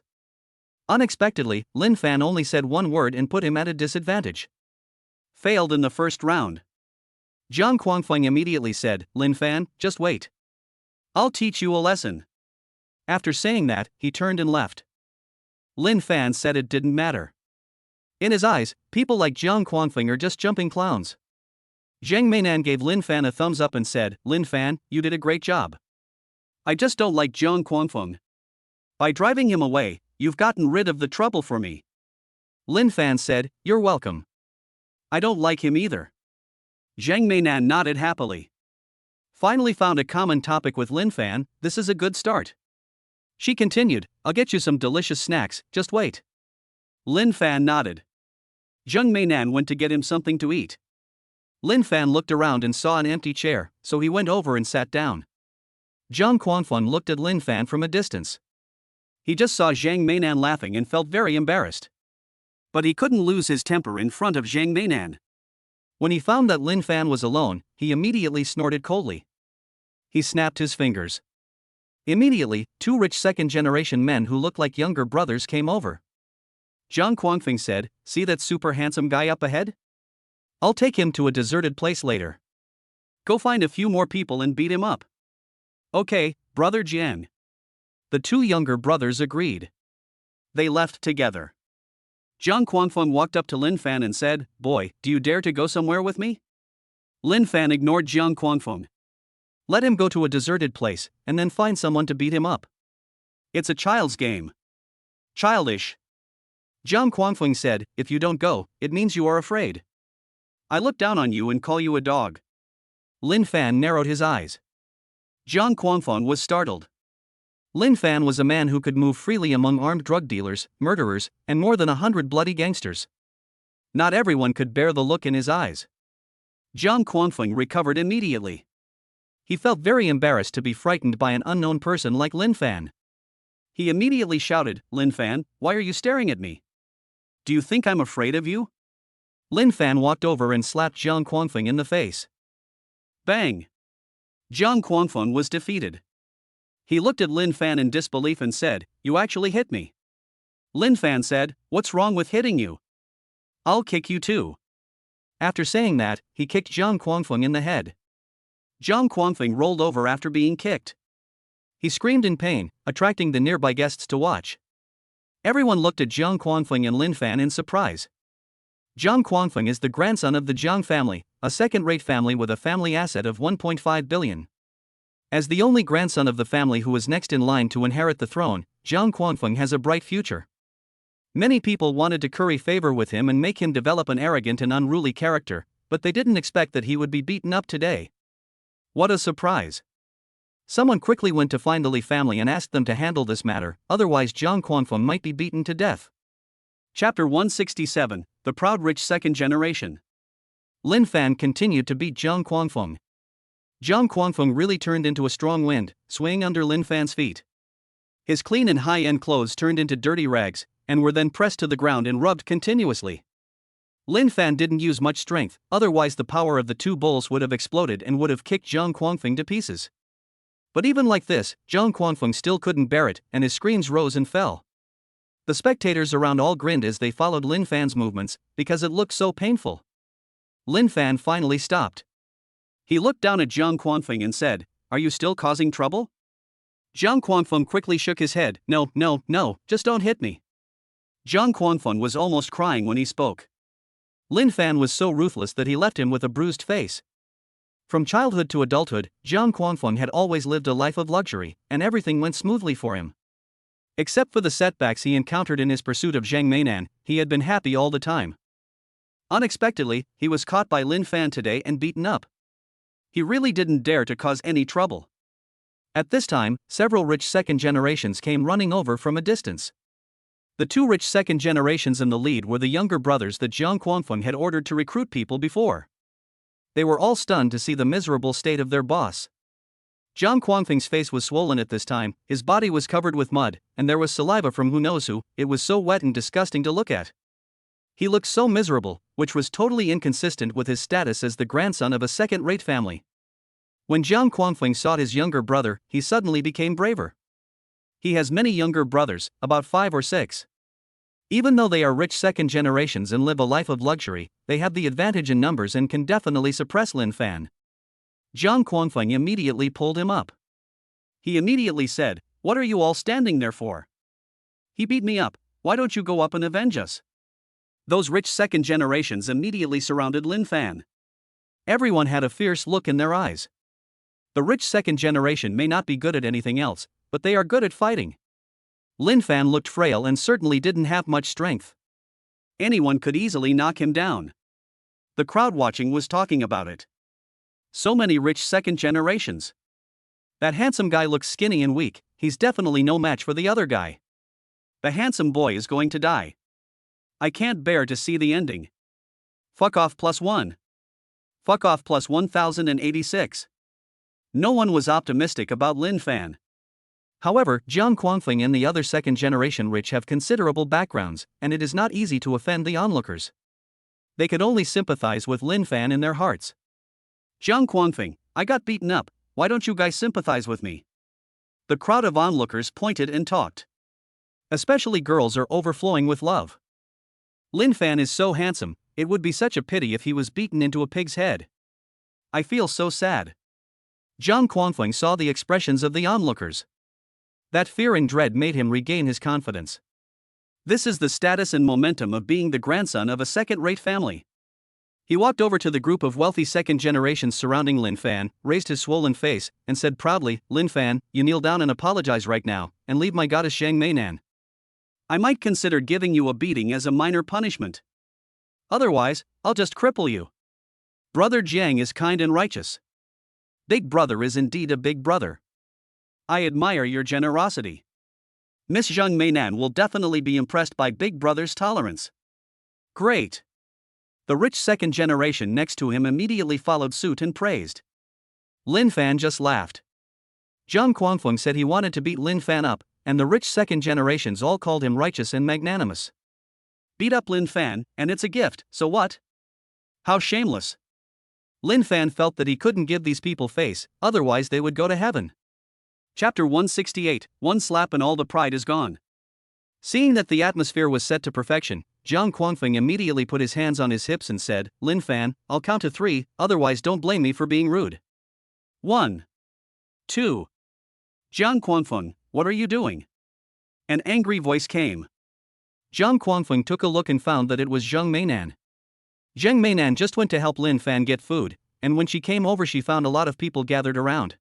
Unexpectedly, Lin Fan only said one word and put him at a disadvantage. Failed in the first round. Jiang Quangfeng immediately said, Lin Fan, just wait. I'll teach you a lesson. After saying that, he turned and left. Lin Fan said it didn't matter. In his eyes, people like Jiang Quangfeng are just jumping clowns. Zhang Meinan gave Lin Fan a thumbs up and said, Lin Fan, you did a great job. I just don't like Jiang Quangfeng. By driving him away, you've gotten rid of the trouble for me. Lin Fan said, you're welcome. I don't like him either. Zhang Meinan nodded happily. Finally found a common topic with Lin Fan, this is a good start. She continued, I'll get you some delicious snacks, just wait. Lin Fan nodded. Zhang Meinan went to get him something to eat. Lin Fan looked around and saw an empty chair, so he went over and sat down. Jiang Quangfeng looked at Lin Fan from a distance. He just saw Zhang Meinan laughing and felt very embarrassed. But he couldn't lose his temper in front of Zhang Meinan. When he found that Lin Fan was alone, he immediately snorted coldly. He snapped his fingers. Immediately, two rich second-generation men who looked like younger brothers came over. Jiang Quangfeng said, see that super handsome guy up ahead? I'll take him to a deserted place later. Go find a few more people and beat him up. Okay, brother Jiang. The two younger brothers agreed. They left together. Jiang Quangfeng walked up to Lin Fan and said, boy, do you dare to go somewhere with me? Lin Fan ignored Jiang Quangfeng. Let him go to a deserted place, and then find someone to beat him up. It's a child's game. Childish. Jiang Quangfeng said, if you don't go, it means you are afraid. I look down on you and call you a dog. Lin Fan narrowed his eyes. Jiang Quangfeng was startled. Lin Fan was a man who could move freely among armed drug dealers, murderers, and more than 100 bloody gangsters. Not everyone could bear the look in his eyes. Jiang Quangfeng recovered immediately. He felt very embarrassed to be frightened by an unknown person like Lin Fan. He immediately shouted, Lin Fan, why are you staring at me? Do you think I'm afraid of you? Lin Fan walked over and slapped Jiang Quangfeng in the face. Bang! Jiang Quangfeng was defeated. He looked at Lin Fan in disbelief and said, you actually hit me. Lin Fan said, what's wrong with hitting you? I'll kick you too. After saying that, he kicked Jiang Quangfeng in the head. Jiang Quangfeng rolled over after being kicked. He screamed in pain, attracting the nearby guests to watch. Everyone looked at Jiang Quangfeng and Lin Fan in surprise. Jiang Quangfeng is the grandson of the Jiang family, a second-rate family with a family asset of 1.5 billion. As the only grandson of the family who is next in line to inherit the throne, Jiang Quangfeng has a bright future. Many people wanted to curry favor with him and make him develop an arrogant and unruly character, but they didn't expect that he would be beaten up today. What a surprise! Someone quickly went to find the Li family and asked them to handle this matter, otherwise Jiang Quangfeng might be beaten to death. Chapter 167, The Proud Rich Second Generation. Lin Fan continued to beat Jiang Quangfeng. Jiang Quangfeng really turned into a strong wind, swaying under Lin Fan's feet. His clean and high-end clothes turned into dirty rags, and were then pressed to the ground and rubbed continuously. Lin Fan didn't use much strength, otherwise the power of the two bulls would have exploded and would have kicked Jiang Quangfeng to pieces. But even like this, Jiang Quangfeng still couldn't bear it, and his screams rose and fell. The spectators around all grinned as they followed Lin Fan's movements, because it looked so painful. Lin Fan finally stopped. He looked down at Jiang Quangfeng and said, are you still causing trouble? Jiang Quangfeng quickly shook his head, no, just don't hit me. Jiang Quangfeng was almost crying when he spoke. Lin Fan was so ruthless that he left him with a bruised face. From childhood to adulthood, Jiang Quangfeng had always lived a life of luxury, and everything went smoothly for him. Except for the setbacks he encountered in his pursuit of Zhang Meinan, he had been happy all the time. Unexpectedly, he was caught by Lin Fan today and beaten up. He really didn't dare to cause any trouble. At this time, several rich second generations came running over from a distance. The two rich second generations in the lead were the younger brothers that Jiang Quangfeng had ordered to recruit people before. They were all stunned to see the miserable state of their boss. Jiang Quangfeng's face was swollen at this time, his body was covered with mud, and there was saliva from who knows who, it was so wet and disgusting to look at. He looked so miserable, which was totally inconsistent with his status as the grandson of a second-rate family. When Jiang Quangfeng sought his younger brother, he suddenly became braver. He has many younger brothers, about 5 or 6. Even though they are rich second generations and live a life of luxury, they have the advantage in numbers and can definitely suppress Lin Fan. Jiang Quangfeng immediately pulled him up. He immediately said, "What are you all standing there for? He beat me up, why don't you go up and avenge us?" Those rich second generations immediately surrounded Lin Fan. Everyone had a fierce look in their eyes. The rich second generation may not be good at anything else, but they are good at fighting. Lin Fan looked frail and certainly didn't have much strength. Anyone could easily knock him down. The crowd watching was talking about it. So many rich second generations. That handsome guy looks skinny and weak, he's definitely no match for the other guy. The handsome boy is going to die. I can't bear to see the ending. Fuck off +1. Fuck off plus 1086. No one was optimistic about Lin Fan. However, Jiang Quangfeng and the other second generation rich have considerable backgrounds, and it is not easy to offend the onlookers. They could only sympathize with Lin Fan in their hearts. "Jiang Quangfeng, I got beaten up, why don't you guys sympathize with me?" The crowd of onlookers pointed and talked. Especially girls are overflowing with love. Lin Fan is so handsome, it would be such a pity if he was beaten into a pig's head. I feel so sad. Jiang Quangfeng saw the expressions of the onlookers. That fear and dread made him regain his confidence. This is the status and momentum of being the grandson of a second-rate family. He walked over to the group of wealthy second generations surrounding Lin Fan, raised his swollen face, and said proudly, "Lin Fan, you kneel down and apologize right now, and leave my goddess Zhang Meinan. I might consider giving you a beating as a minor punishment. Otherwise, I'll just cripple you. Brother Jiang is kind and righteous. Big brother is indeed a big brother. I admire your generosity. Miss Zhang Meinan will definitely be impressed by Big Brother's tolerance." Great. The rich second generation next to him immediately followed suit and praised. Lin Fan just laughed. Jiang Quangfeng said he wanted to beat Lin Fan up, and the rich second generations all called him righteous and magnanimous. Beat up Lin Fan, and it's a gift, so what? How shameless. Lin Fan felt that he couldn't give these people face, otherwise they would go to heaven. Chapter 168, One slap and all the pride is gone. Seeing that the atmosphere was set to perfection, Jiang Quangfeng immediately put his hands on his hips and said, "Lin Fan, I'll count to 3, otherwise don't blame me for being rude. 1. 2. Jiang Quangfeng, what are you doing?" An angry voice came. Jiang Quangfeng took a look and found that it was Zhang Meinan. Zhang Meinan just went to help Lin Fan get food, and when she came over she found a lot of people gathered around.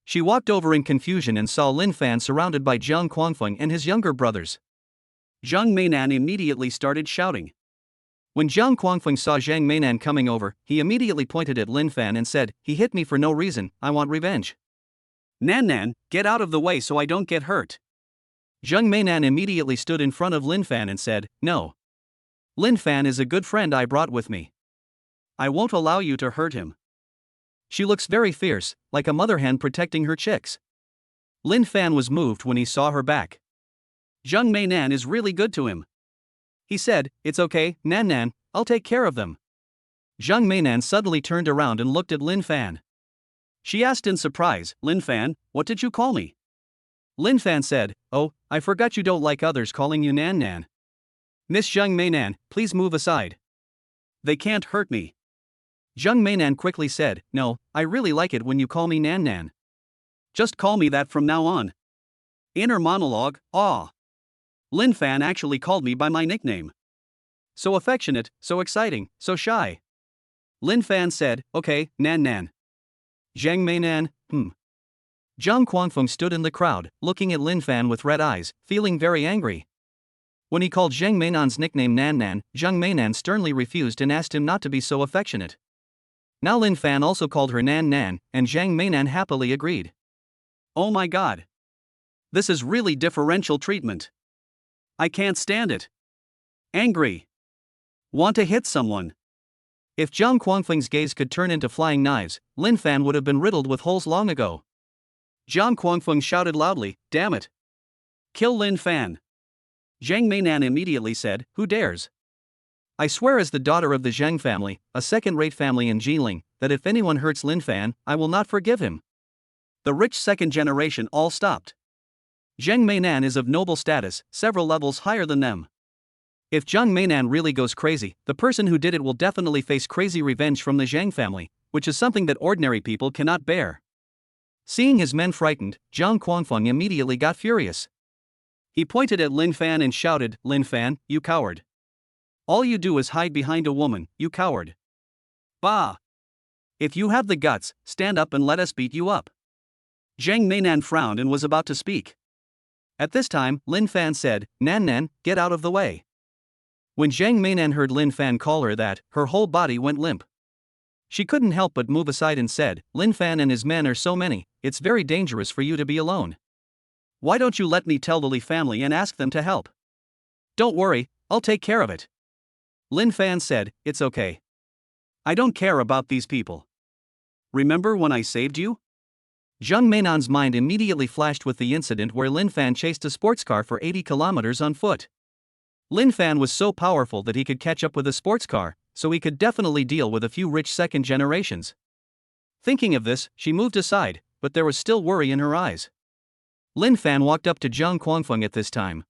She walked over in confusion and saw Lin Fan surrounded by Jiang Quangfeng and his younger brothers. Zhang Meinan immediately started shouting. When Jiang Quangfeng saw Zhang Meinan coming over, he immediately pointed at Lin Fan and said, "He hit me for no reason, I want revenge." "Nan, get out of the way so I don't get hurt." Zhang Meinan immediately stood in front of Lin Fan and said, "No. Lin Fan is a good friend I brought with me. I won't allow you to hurt him. She looks very fierce, like a mother hen protecting her chicks." Lin Fan was moved when he saw her back. Zhang Meinan is really good to him. He said, "It's okay, Nan, I'll take care of them." Zhang Meinan suddenly turned around and looked at Lin Fan. She asked in surprise, "Lin Fan, what did you call me?" Lin Fan said, "Oh, I forgot you don't like others calling you Nan. Miss Zhang Meinan, please move aside. They can't hurt me." Zhang Meinan quickly said, "No, I really like it when you call me Nan. Just call me that from now on." Inner monologue, aw. Lin Fan actually called me by my nickname. So affectionate, so exciting, so shy. Lin Fan said, "Okay, Nan. Zhang Meinan, Jiang Quangfeng stood in the crowd, looking at Lin Fan with red eyes, feeling very angry. When he called Zhang Meinan's nickname Nan, Zhang Meinan sternly refused and asked him not to be so affectionate. Now Lin Fan also called her Nan, and Zhang Meinan happily agreed. Oh my god. This is really differential treatment. I can't stand it. Angry. Want to hit someone. If Jiang Quangfeng's gaze could turn into flying knives, Lin Fan would have been riddled with holes long ago. Jiang Quangfeng shouted loudly, "Damn it. Kill Lin Fan." Zhang Meinan immediately said, "Who dares?" I swear as the daughter of the Zheng family, a second-rate family in Jiling, that if anyone hurts Lin Fan, I will not forgive him. The rich second generation all stopped. Zheng Meinan is of noble status, several levels higher than them. If Zheng Meinan really goes crazy, the person who did it will definitely face crazy revenge from the Zheng family, which is something that ordinary people cannot bear. Seeing his men frightened, Zhang Quangfeng immediately got furious. He pointed at Lin Fan and shouted, "Lin Fan, you coward! All you do is hide behind a woman, you coward! Bah! If you have the guts, stand up and let us beat you up." Zheng Meinan frowned and was about to speak. At this time, Lin Fan said, "Nan Nan, get out of the way." When Zheng Meinan heard Lin Fan call her that, her whole body went limp. She couldn't help but move aside and said, "Lin Fan and his men are so many, it's very dangerous for you to be alone. Why don't you let me tell the Li family and ask them to help?" "Don't worry, I'll take care of it." Lin Fan said, "It's okay. I don't care about these people. Remember when I saved you?" Zheng Meinan's mind immediately flashed with the incident where Lin Fan chased a sports car for 80 kilometers on foot. Lin Fan was so powerful that he could catch up with a sports car, so he could definitely deal with a few rich second generations. Thinking of this, she moved aside, but there was still worry in her eyes. Lin Fan walked up to Zhang Quangfeng at this time.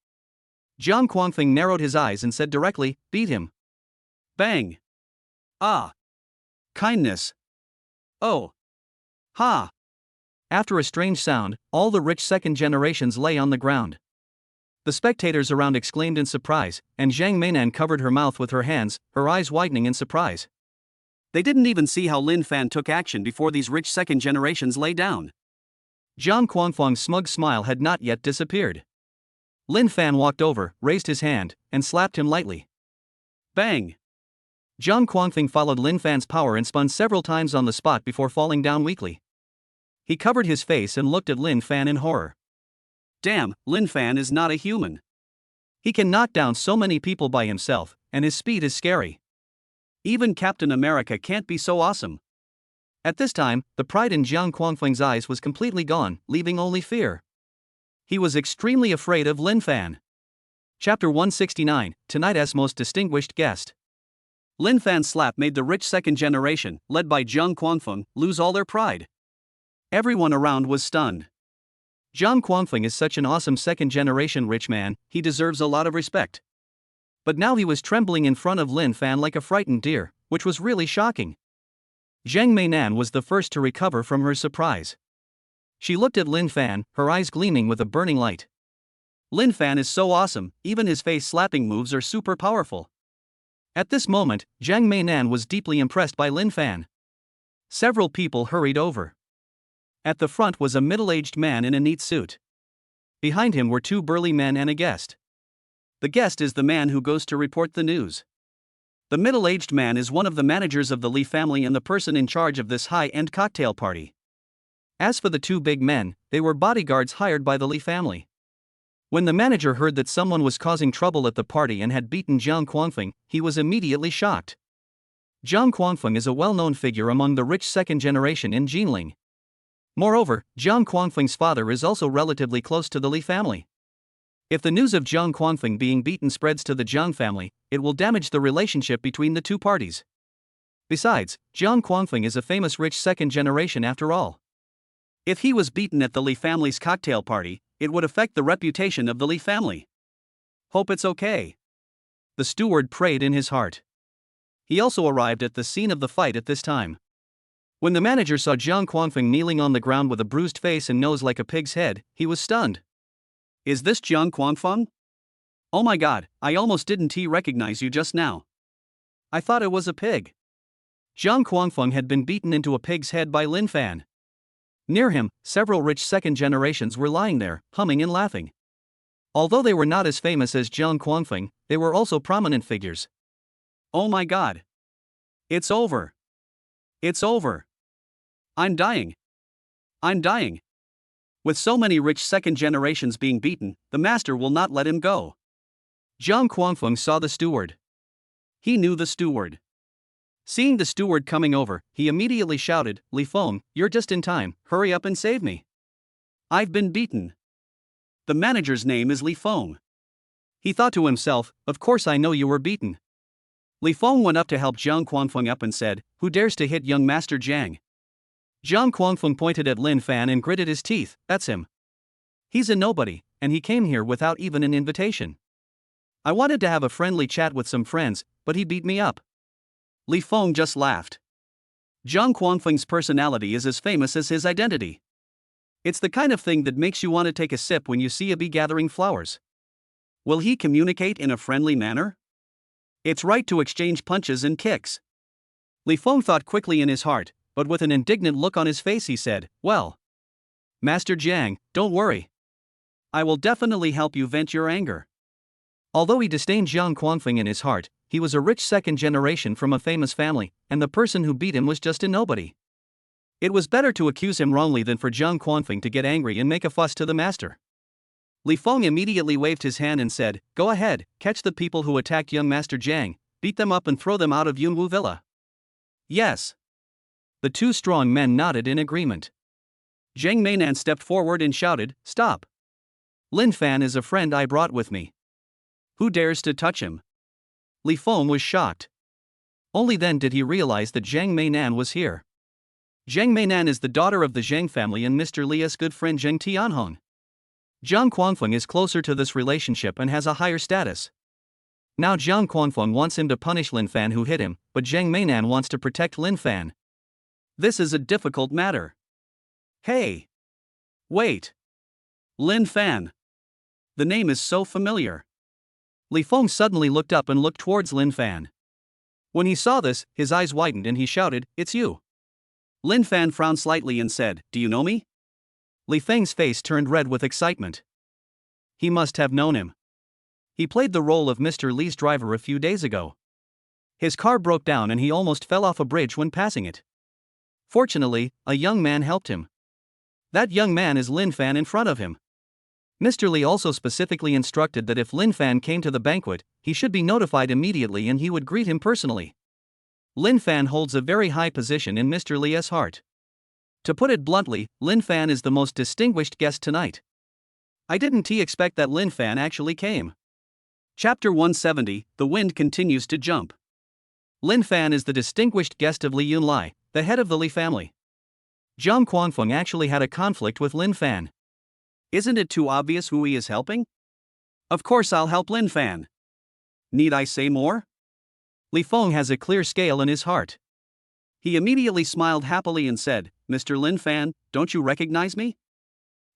Zhang Quangfeng narrowed his eyes and said directly, "Beat him." Bang! Ah! Kindness! Oh! Ha! After a strange sound, all the rich second generations lay on the ground. The spectators around exclaimed in surprise, and Zheng Meinan covered her mouth with her hands, her eyes widening in surprise. They didn't even see how Lin Fan took action before these rich second generations lay down. Zhang Quangfeng's smug smile had not yet disappeared. Lin Fan walked over, raised his hand, and slapped him lightly. Bang! Zhang Quangfeng followed Lin Fan's power and spun several times on the spot before falling down weakly. He covered his face and looked at Lin Fan in horror. Damn, Lin Fan is not a human. He can knock down so many people by himself, and his speed is scary. Even Captain America can't be so awesome. At this time, the pride in Zhang Quangfeng's eyes was completely gone, leaving only fear. He was extremely afraid of Lin Fan. Chapter 169, Tonight's Most Distinguished Guest. Lin Fan's slap made the rich second generation, led by Zhang Quangfeng, lose all their pride. Everyone around was stunned. Zhang Quangfeng is such an awesome second-generation rich man, he deserves a lot of respect. But now he was trembling in front of Lin Fan like a frightened deer, which was really shocking. Zheng Meinan was the first to recover from her surprise. She looked at Lin Fan, her eyes gleaming with a burning light. Lin Fan is so awesome, even his face-slapping moves are super powerful. At this moment, Zheng Meinan was deeply impressed by Lin Fan. Several people hurried over. At the front was a middle-aged man in a neat suit. Behind him were two burly men and a guest. The guest is the man who goes to report the news. The middle-aged man is one of the managers of the Li family and the person in charge of this high-end cocktail party. As for the two big men, they were bodyguards hired by the Li family. When the manager heard that someone was causing trouble at the party and had beaten Zhang Quangfeng, he was immediately shocked. Zhang Quangfeng is a well-known figure among the rich second generation in Jinling. Moreover, Zhang Quangfeng's father is also relatively close to the Li family. If the news of Zhang Quangfeng being beaten spreads to the Zhang family, it will damage the relationship between the two parties. Besides, Zhang Quangfeng is a famous rich second generation after all. If he was beaten at the Li family's cocktail party, it would affect the reputation of the Li family. Hope it's okay. The steward prayed in his heart. He also arrived at the scene of the fight at this time. When the manager saw Zhang Quangfeng kneeling on the ground with a bruised face and nose like a pig's head, he was stunned. Is this Zhang Quangfeng? Oh my god, I almost didn't recognize you just now. I thought it was a pig. Zhang Quangfeng had been beaten into a pig's head by Lin Fan. Near him, several rich second generations were lying there, humming and laughing. Although they were not as famous as Zhang Quangfeng, they were also prominent figures. Oh my god. It's over. It's over. I'm dying. I'm dying. With so many rich second generations being beaten, the master will not let him go. Zhang Quangfeng saw the steward. He knew the steward. Seeing the steward coming over, he immediately shouted, "Li Feng, you're just in time, hurry up and save me. I've been beaten." The manager's name is Li Feng. He thought to himself, of course I know you were beaten. Li Feng went up to help Jiang Quanfeng up and said, "Who dares to hit young Master Jiang?" Jiang Quanfeng pointed at Lin Fan and gritted his teeth. "That's him. He's a nobody, and he came here without even an invitation. I wanted to have a friendly chat with some friends, but he beat me up." Li Feng just laughed. Jiang Quanfeng's personality is as famous as his identity. It's the kind of thing that makes you want to take a sip when you see a bee gathering flowers. Will he communicate in a friendly manner? It's right to exchange punches and kicks. Li Feng thought quickly in his heart, but with an indignant look on his face he said, "Well, Master Jiang, don't worry. I will definitely help you vent your anger." Although he disdained Jiang Quanfeng in his heart, he was a rich second generation from a famous family, and the person who beat him was just a nobody. It was better to accuse him wrongly than for Jiang Quanfeng to get angry and make a fuss to the master. Li Feng immediately waved his hand and said, "Go ahead, catch the people who attacked young Master Jiang, beat them up and throw them out of Yunwu Villa." "Yes." The two strong men nodded in agreement. Zhang Meinan stepped forward and shouted, "Stop! Lin Fan is a friend I brought with me. Who dares to touch him?" Li Feng was shocked. Only then did he realize that Zhang Meinan was here. Zhang Meinan is the daughter of the Zhang family and Mr. Li's good friend Zheng Tianhong. Jiang Quanfeng is closer to this relationship and has a higher status. Now Jiang Quanfeng wants him to punish Lin Fan who hit him, but Zhang Meinan wants to protect Lin Fan. This is a difficult matter. Hey! Wait! Lin Fan! The name is so familiar. Li Feng suddenly looked up and looked towards Lin Fan. When he saw this, his eyes widened and he shouted, "It's you!" Lin Fan frowned slightly and said, "Do you know me?" Li Feng's face turned red with excitement. He must have known him. He played the role of Mr. Li's driver a few days ago. His car broke down and he almost fell off a bridge when passing it. Fortunately, a young man helped him. That young man is Lin Fan in front of him. Mr. Li also specifically instructed that if Lin Fan came to the banquet, he should be notified immediately and he would greet him personally. Lin Fan holds a very high position in Mr. Li's heart. To put it bluntly, Lin Fan is the most distinguished guest tonight. I didn't expect that Lin Fan actually came. Chapter 170, The Wind Continues to Jump. Lin Fan is the distinguished guest of Li Yunlai, the head of the Li family. Jiang Quanfeng actually had a conflict with Lin Fan. Isn't it too obvious who he is helping? Of course I'll help Lin Fan. Need I say more? Li Feng has a clear scale in his heart. He immediately smiled happily and said, "Mr. Lin Fan, don't you recognize me?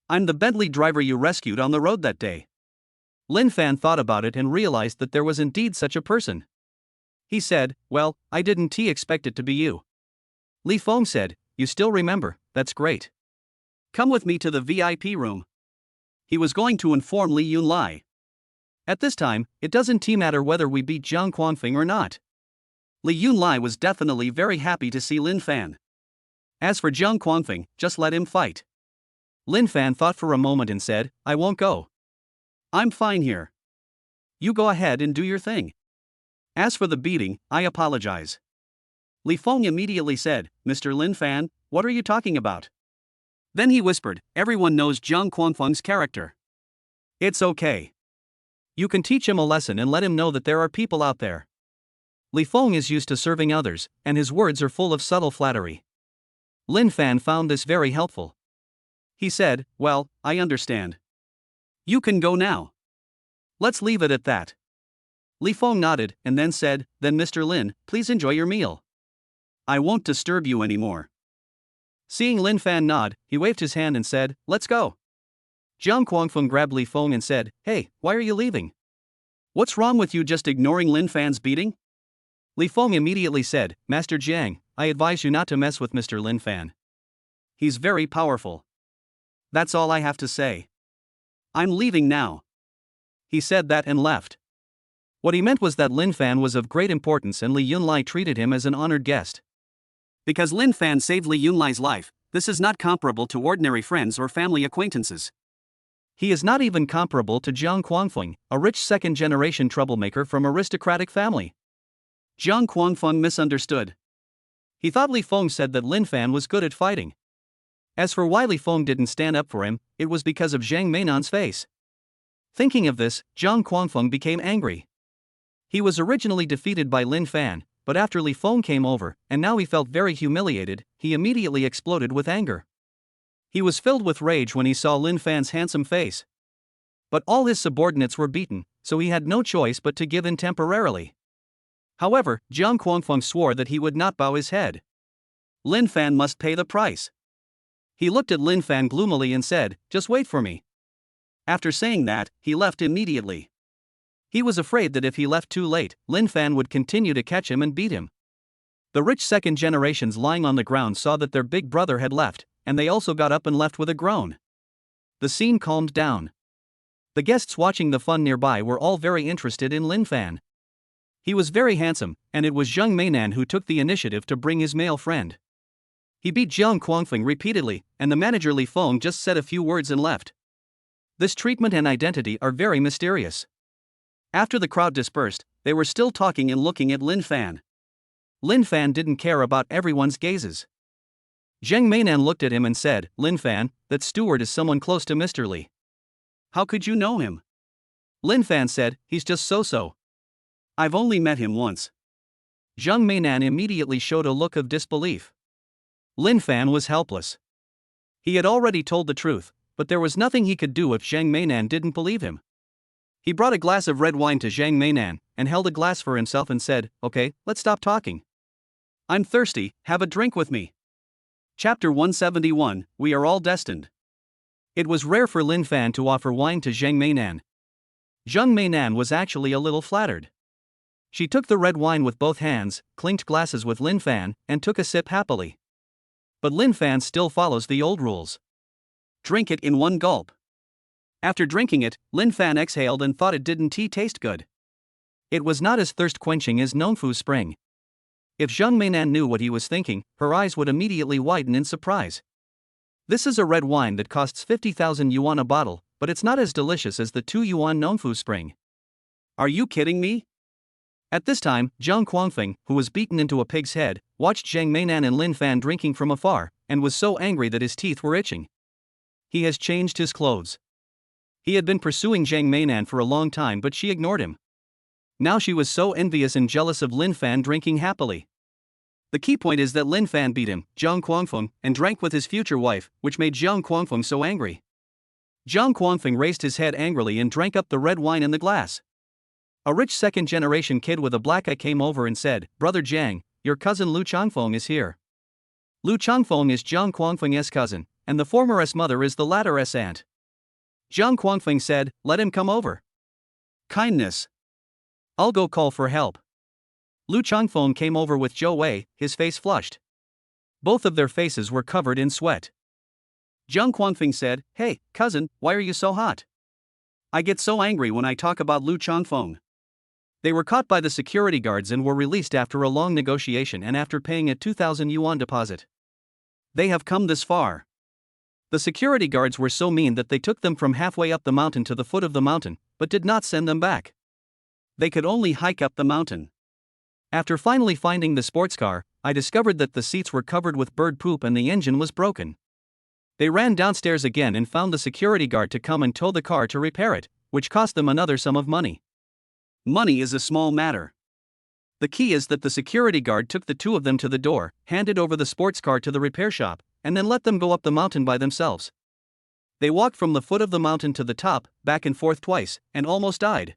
I'm the Bentley driver you rescued on the road that day." Lin Fan thought about it and realized that there was indeed such a person. He said, "Well, I didn't expect it to be you." Li Feng said, "You still remember, that's great. Come with me to the VIP room." He was going to inform Li Yunlai. At this time, it doesn't matter whether we beat Jiang Quanfeng or not. Li Yunlai was definitely very happy to see Lin Fan. As for Jiang Quanfeng, just let him fight. Lin Fan thought for a moment and said, "I won't go. I'm fine here. You go ahead and do your thing. As for the beating, I apologize." Li Feng immediately said, "Mr. Lin Fan, what are you talking about?" Then he whispered, "Everyone knows Jiang Quanfeng's character. It's okay. You can teach him a lesson and let him know that there are people out there." Li Feng is used to serving others, and his words are full of subtle flattery. Lin Fan found this very helpful. He said, "Well, I understand. You can go now. Let's leave it at that." Li Feng nodded and then said, "Then Mr. Lin, please enjoy your meal. I won't disturb you anymore." Seeing Lin Fan nod, he waved his hand and said, "Let's go." Jiang Quanfeng grabbed Li Feng and said, "Hey, why are you leaving? What's wrong with you just ignoring Lin Fan's beating?" Li Feng immediately said, "Master Jiang, I advise you not to mess with Mr. Lin Fan. He's very powerful. That's all I have to say. I'm leaving now." He said that and left. What he meant was that Lin Fan was of great importance and Li Yunlai treated him as an honored guest. Because Lin Fan saved Li Yunlai's life, this is not comparable to ordinary friends or family acquaintances. He is not even comparable to Jiang Quanfeng, a rich second-generation troublemaker from aristocratic family. Jiang Quanfeng misunderstood. He thought Li Feng said that Lin Fan was good at fighting. As for why Li Feng didn't stand up for him, it was because of Zhang Meinan's face. Thinking of this, Jiang Quanfeng became angry. He was originally defeated by Lin Fan, but after Li Feng came over, and now he felt very humiliated, he immediately exploded with anger. He was filled with rage when he saw Lin Fan's handsome face. But all his subordinates were beaten, so he had no choice but to give in temporarily. However, Jiang Quangfeng swore that he would not bow his head. Lin Fan must pay the price. He looked at Lin Fan gloomily and said, "Just wait for me." After saying that, he left immediately. He was afraid that if he left too late, Lin Fan would continue to catch him and beat him. The rich second generations lying on the ground saw that their big brother had left, and they also got up and left with a groan. The scene calmed down. The guests watching the fun nearby were all very interested in Lin Fan. He was very handsome, and it was Zheng Meinan who took the initiative to bring his male friend. He beat Jiang Quangfeng repeatedly, and the manager Li Feng just said a few words and left. This treatment and identity are very mysterious. After the crowd dispersed, they were still talking and looking at Lin Fan. Lin Fan didn't care about everyone's gazes. Zheng Meinan looked at him and said, "Lin Fan, that steward is someone close to Mr. Li. How could you know him?" Lin Fan said, "He's just so-so. I've only met him once." Zheng Meinan immediately showed a look of disbelief. Lin Fan was helpless. He had already told the truth, but there was nothing he could do if Zheng Meinan didn't believe him. He brought a glass of red wine to Zheng Meinan, and held a glass for himself and said, "Okay, let's stop talking. I'm thirsty, have a drink with me." Chapter 171, We Are All Destined. It was rare for Lin Fan to offer wine to Zheng Meinan. Zheng Meinan was actually a little flattered. She took the red wine with both hands, clinked glasses with Lin Fan, and took a sip happily. But Lin Fan still follows the old rules. Drink it in one gulp. After drinking it, Lin Fan exhaled and thought it didn't taste good. It was not as thirst-quenching as Nongfu Spring. If Zheng Meinan knew what he was thinking, her eyes would immediately widen in surprise. This is a red wine that costs 50,000 yuan a bottle, but it's not as delicious as the 2 yuan Nongfu Spring. Are you kidding me? At this time, Jiang Quangfeng, who was beaten into a pig's head, watched Zheng Meinan and Lin Fan drinking from afar, and was so angry that his teeth were itching. He has changed his clothes. He had been pursuing Zheng Meinan for a long time, but she ignored him. Now she was so envious and jealous of Lin Fan drinking happily. The key point is that Lin Fan beat him, Jiang Quangfeng, and drank with his future wife, which made Jiang Quangfeng so angry. Jiang Quangfeng raised his head angrily and drank up the red wine in the glass. A rich second-generation kid with a black eye came over and said, "Brother Jiang, your cousin Lu Changfeng is here." Lu Changfeng is Jiang Quangfeng's cousin, and the former's mother is the latter's aunt. Jiang Quangfeng said, "Let him come over." Kindness. I'll go call for help. Lu Changfeng came over with Zhou Wei, his face flushed. Both of their faces were covered in sweat. Jiang Quangfeng said, "Hey, cousin, why are you so hot? I get so angry when I talk about Lu Changfeng." They were caught by the security guards and were released after a long negotiation and after paying a 2,000 yuan deposit. They have come this far. The security guards were so mean that they took them from halfway up the mountain to the foot of the mountain, but did not send them back. They could only hike up the mountain. After finally finding the sports car, I discovered that the seats were covered with bird poop and the engine was broken. They ran downstairs again and found the security guard to come and tow the car to repair it, which cost them another sum of money. Money is a small matter. The key is that the security guard took the two of them to the door, handed over the sports car to the repair shop, and then let them go up the mountain by themselves. They walked from the foot of the mountain to the top, back and forth twice, and almost died.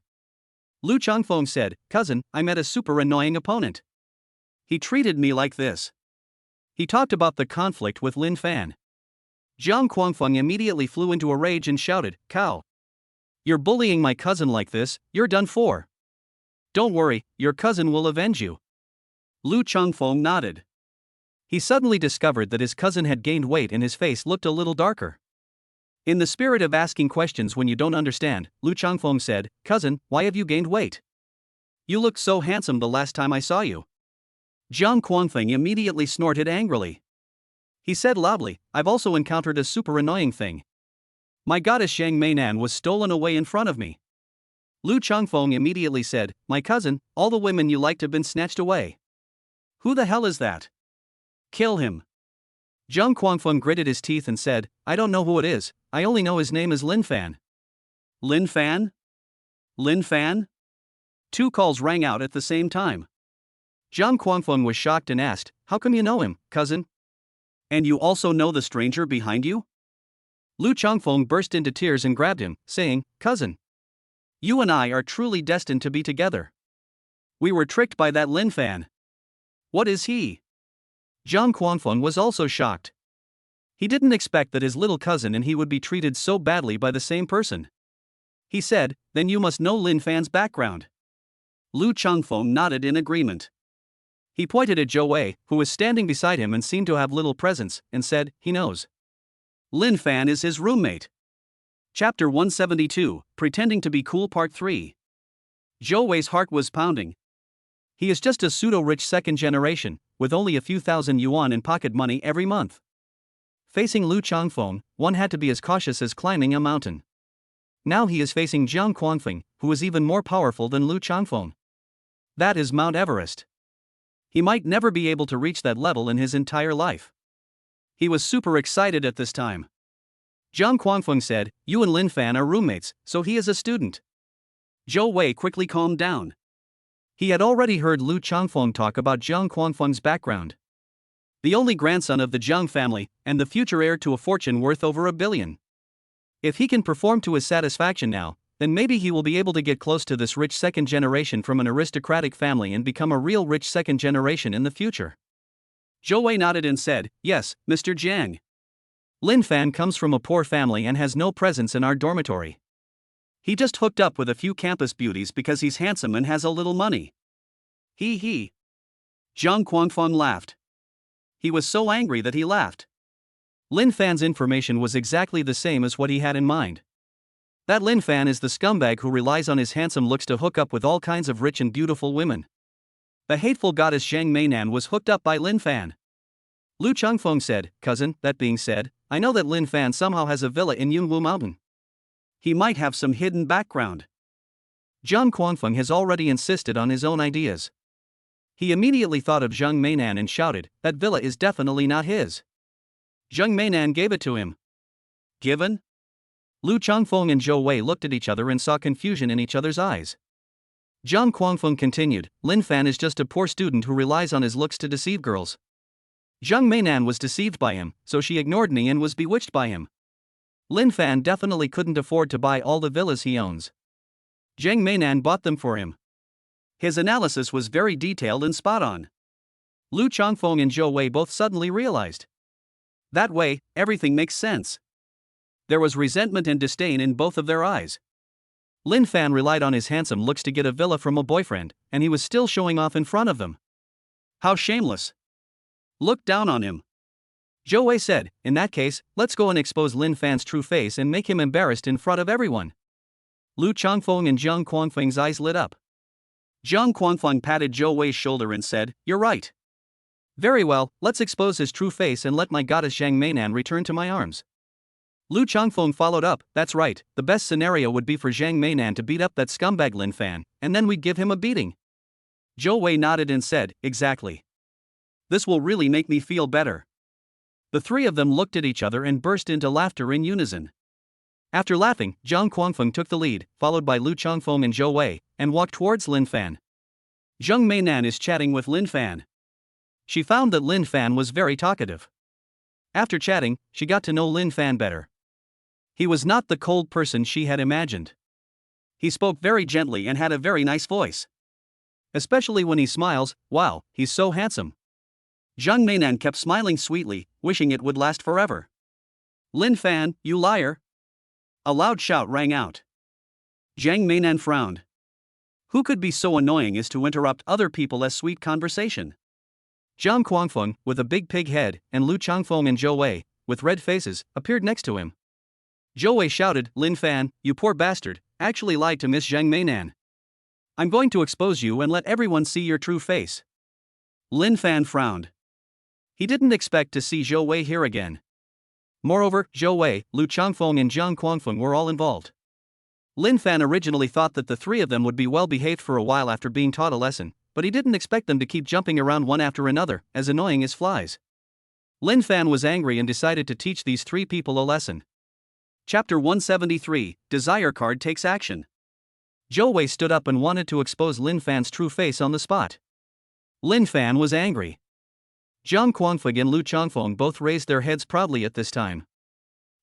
Lu Changfeng said, "Cousin, I met a super annoying opponent. He treated me like this." He talked about the conflict with Lin Fan. Jiang Quangfeng immediately flew into a rage and shouted, "Cow! You're bullying my cousin like this, you're done for. Don't worry, your cousin will avenge you." Lu Changfeng nodded. He suddenly discovered that his cousin had gained weight and his face looked a little darker. In the spirit of asking questions when you don't understand, Lu Changfeng said, "Cousin, why have you gained weight? You looked so handsome the last time I saw you." Jiang Quangfeng immediately snorted angrily. He said loudly, "I've also encountered a super annoying thing. My goddess Zheng Meinan was stolen away in front of me." Lu Changfeng immediately said, "My cousin, all the women you liked have been snatched away. Who the hell is that? Kill him." Jiang Quangfeng gritted his teeth and said, "I don't know who it is, I only know his name is Lin Fan." Lin Fan? Lin Fan? Two calls rang out at the same time. Zhang Guangfeng was shocked and asked, "How come you know him, cousin? And you also know the stranger behind you?" Lu Changfeng burst into tears and grabbed him, saying, "Cousin, you and I are truly destined to be together. We were tricked by that Lin Fan. What is he?" Zhang Guangfeng was also shocked. He didn't expect that his little cousin and he would be treated so badly by the same person. He said, "Then you must know Lin Fan's background." Lu Changfeng nodded in agreement. He pointed at Zhou Wei, who was standing beside him and seemed to have little presence, and said, "He knows. Lin Fan is his roommate." Chapter 172, Pretending to be Cool Part 3. Zhou Wei's heart was pounding. He is just a pseudo-rich second generation, with only a few thousand yuan in pocket money every month. Facing Lu Changfeng, one had to be as cautious as climbing a mountain. Now he is facing Zhang Guangfeng, who is even more powerful than Lu Changfeng. That is Mount Everest. He might never be able to reach that level in his entire life. He was super excited at this time. Zhang Guangfeng said, "You and Lin Fan are roommates, so he is a student." Zhou Wei quickly calmed down. He had already heard Lu Changfeng talk about Zhang Guangfeng's background. The only grandson of the Zhang family, and the future heir to a fortune worth over 1 billion. If he can perform to his satisfaction now, then maybe he will be able to get close to this rich second generation from an aristocratic family and become a real rich second generation in the future. Zhou Wei nodded and said, "Yes, Mr. Jiang. Lin Fan comes from a poor family and has no presence in our dormitory. He just hooked up with a few campus beauties because he's handsome and has a little money." He. Zhang Guangfeng laughed. He was so angry that he laughed. Lin Fan's information was exactly the same as what he had in mind. That Lin Fan is the scumbag who relies on his handsome looks to hook up with all kinds of rich and beautiful women. The hateful goddess Zhang Meinan was hooked up by Lin Fan. Lu Changfeng said, "Cousin, that being said, I know that Lin Fan somehow has a villa in Yunwu Mountain. He might have some hidden background." Zhang Guangfeng has already insisted on his own ideas. He immediately thought of Zhang Meinan and shouted, "That villa is definitely not his." Zhang Meinan gave it to him. Given? Lu Changfeng and Zhou Wei looked at each other and saw confusion in each other's eyes. Zhang Guangfeng continued, "Lin Fan is just a poor student who relies on his looks to deceive girls. Zhang Meinan was deceived by him, so she ignored me and was bewitched by him. Lin Fan definitely couldn't afford to buy all the villas he owns. Zhang Meinan bought them for him." His analysis was very detailed and spot on. Lu Changfeng and Zhou Wei both suddenly realized. That way, everything makes sense. There was resentment and disdain in both of their eyes. Lin Fan relied on his handsome looks to get a villa from a boyfriend, and he was still showing off in front of them. How shameless. Look down on him. Zhou Wei said, "In that case, let's go and expose Lin Fan's true face and make him embarrassed in front of everyone." Lu Changfeng and Zhang Guangfeng's eyes lit up. Zhang Guangfeng patted Zhou Wei's shoulder and said, "You're right. Very well, let's expose his true face and let my goddess Zhang Meinan return to my arms." Lu Changfeng followed up, "That's right, the best scenario would be for Zhang Meinan to beat up that scumbag Lin Fan, and then we'd give him a beating." Zhou Wei nodded and said, "Exactly. This will really make me feel better." The three of them looked at each other and burst into laughter in unison. After laughing, Zhang Guangfeng took the lead, followed by Lu Changfeng and Zhou Wei, and walked towards Lin Fan. Zhang Meinan is chatting with Lin Fan. She found that Lin Fan was very talkative. After chatting, she got to know Lin Fan better. He was not the cold person she had imagined. He spoke very gently and had a very nice voice. Especially when he smiles, wow, he's so handsome. Zhang Meinan kept smiling sweetly, wishing it would last forever. "Lin Fan, you liar!" A loud shout rang out. Zhang Meinan frowned. Who could be so annoying as to interrupt other people's sweet conversation? Zhang Guangfeng, with a big pig head, and Lu Changfeng and Zhou Wei, with red faces, appeared next to him. Zhou Wei shouted, "Lin Fan, you poor bastard, actually lied to Miss Zhang Meinan. I'm going to expose you and let everyone see your true face." Lin Fan frowned. He didn't expect to see Zhou Wei here again. Moreover, Zhou Wei, Lu Changfeng and Zhang Guangfeng were all involved. Lin Fan originally thought that the three of them would be well behaved for a while after being taught a lesson, but he didn't expect them to keep jumping around one after another, as annoying as flies. Lin Fan was angry and decided to teach these three people a lesson. Chapter 173, Desire Card Takes Action. Zhou Wei stood up and wanted to expose Lin Fan's true face on the spot. Lin Fan was angry. Zhang Guangfeng and Lu Chongfeng both raised their heads proudly at this time.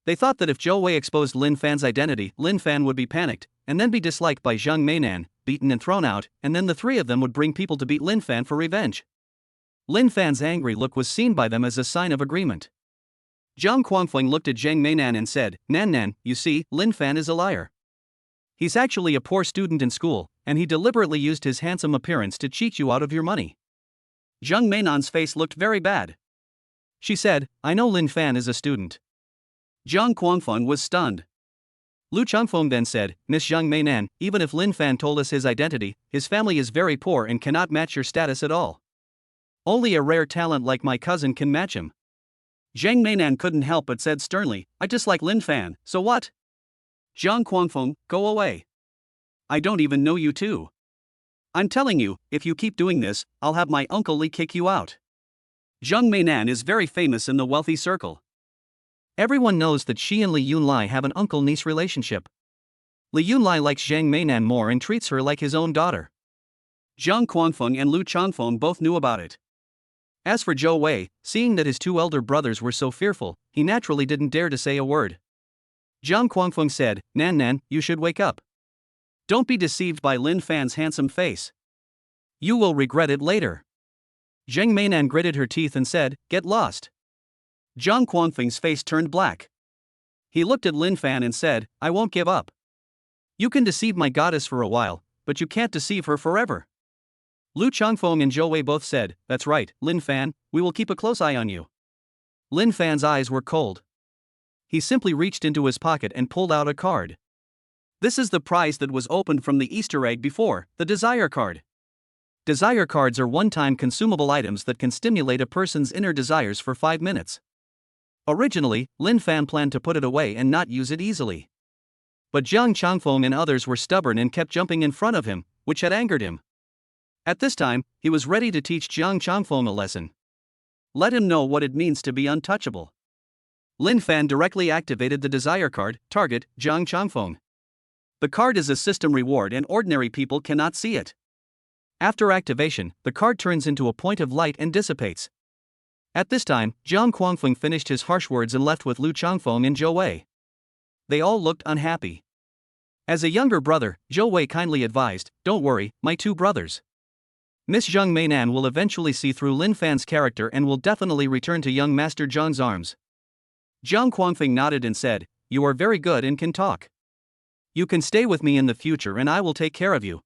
They thought that if Zhou Wei exposed Lin Fan's identity, Lin Fan would be panicked, and then be disliked by Zhang Meinan, beaten and thrown out, and then the three of them would bring people to beat Lin Fan for revenge. Lin Fan's angry look was seen by them as a sign of agreement. Zhang Guangfeng looked at Zhang Meinan and said, Nan, you see, Lin Fan is a liar. He's actually a poor student in school, and he deliberately used his handsome appearance to cheat you out of your money. Zhang Meinan's face looked very bad. She said, I know Lin Fan is a student. Zhang Guangfeng was stunned. Lu Chongfeng then said, Miss Zhang Meinan, even if Lin Fan told us his identity, his family is very poor and cannot match your status at all. Only a rare talent like my cousin can match him. Zhang Meinan couldn't help but said sternly, I dislike Lin Fan, so what? Zhang Guangfeng, go away. I don't even know you two. I'm telling you, if you keep doing this, I'll have my Uncle Li kick you out. Zhang Meinan is very famous in the wealthy circle. Everyone knows that she and Li Yunlai have an uncle-niece relationship. Li Yunlai likes Zhang Meinan more and treats her like his own daughter. Zhang Guangfeng and Lu Chongfeng both knew about it. As for Zhou Wei, seeing that his two elder brothers were so fearful, he naturally didn't dare to say a word. Zhang Guangfeng said, Nan, you should wake up. Don't be deceived by Lin Fan's handsome face. You will regret it later. Zhang Meinan gritted her teeth and said, get lost. Zhang Guangfeng's face turned black. He looked at Lin Fan and said, I won't give up. You can deceive my goddess for a while, but you can't deceive her forever. Lu Chongfeng and Zhou Wei both said, that's right, Lin Fan, we will keep a close eye on you. Lin Fan's eyes were cold. He simply reached into his pocket and pulled out a card. This is the prize that was opened from the Easter egg before, the desire card. Desire cards are one-time consumable items that can stimulate a person's inner desires for 5 minutes. Originally, Lin Fan planned to put it away and not use it easily. But Zhang Chongfeng and others were stubborn and kept jumping in front of him, which had angered him. At this time, he was ready to teach Zhang Chongfeng a lesson. Let him know what it means to be untouchable. Lin Fan directly activated the desire card, target, Zhang Chongfeng. The card is a system reward and ordinary people cannot see it. After activation, the card turns into a point of light and dissipates. At this time, Zhang Guangfeng finished his harsh words and left with Lu Chongfeng and Zhou Wei. They all looked unhappy. As a younger brother, Zhou Wei kindly advised, don't worry, my two brothers. Miss Zhang Meinan will eventually see through Lin Fan's character and will definitely return to young Master Zhang's arms. Zhang Guangfeng nodded and said, you are very good and can talk. You can stay with me in the future and I will take care of you.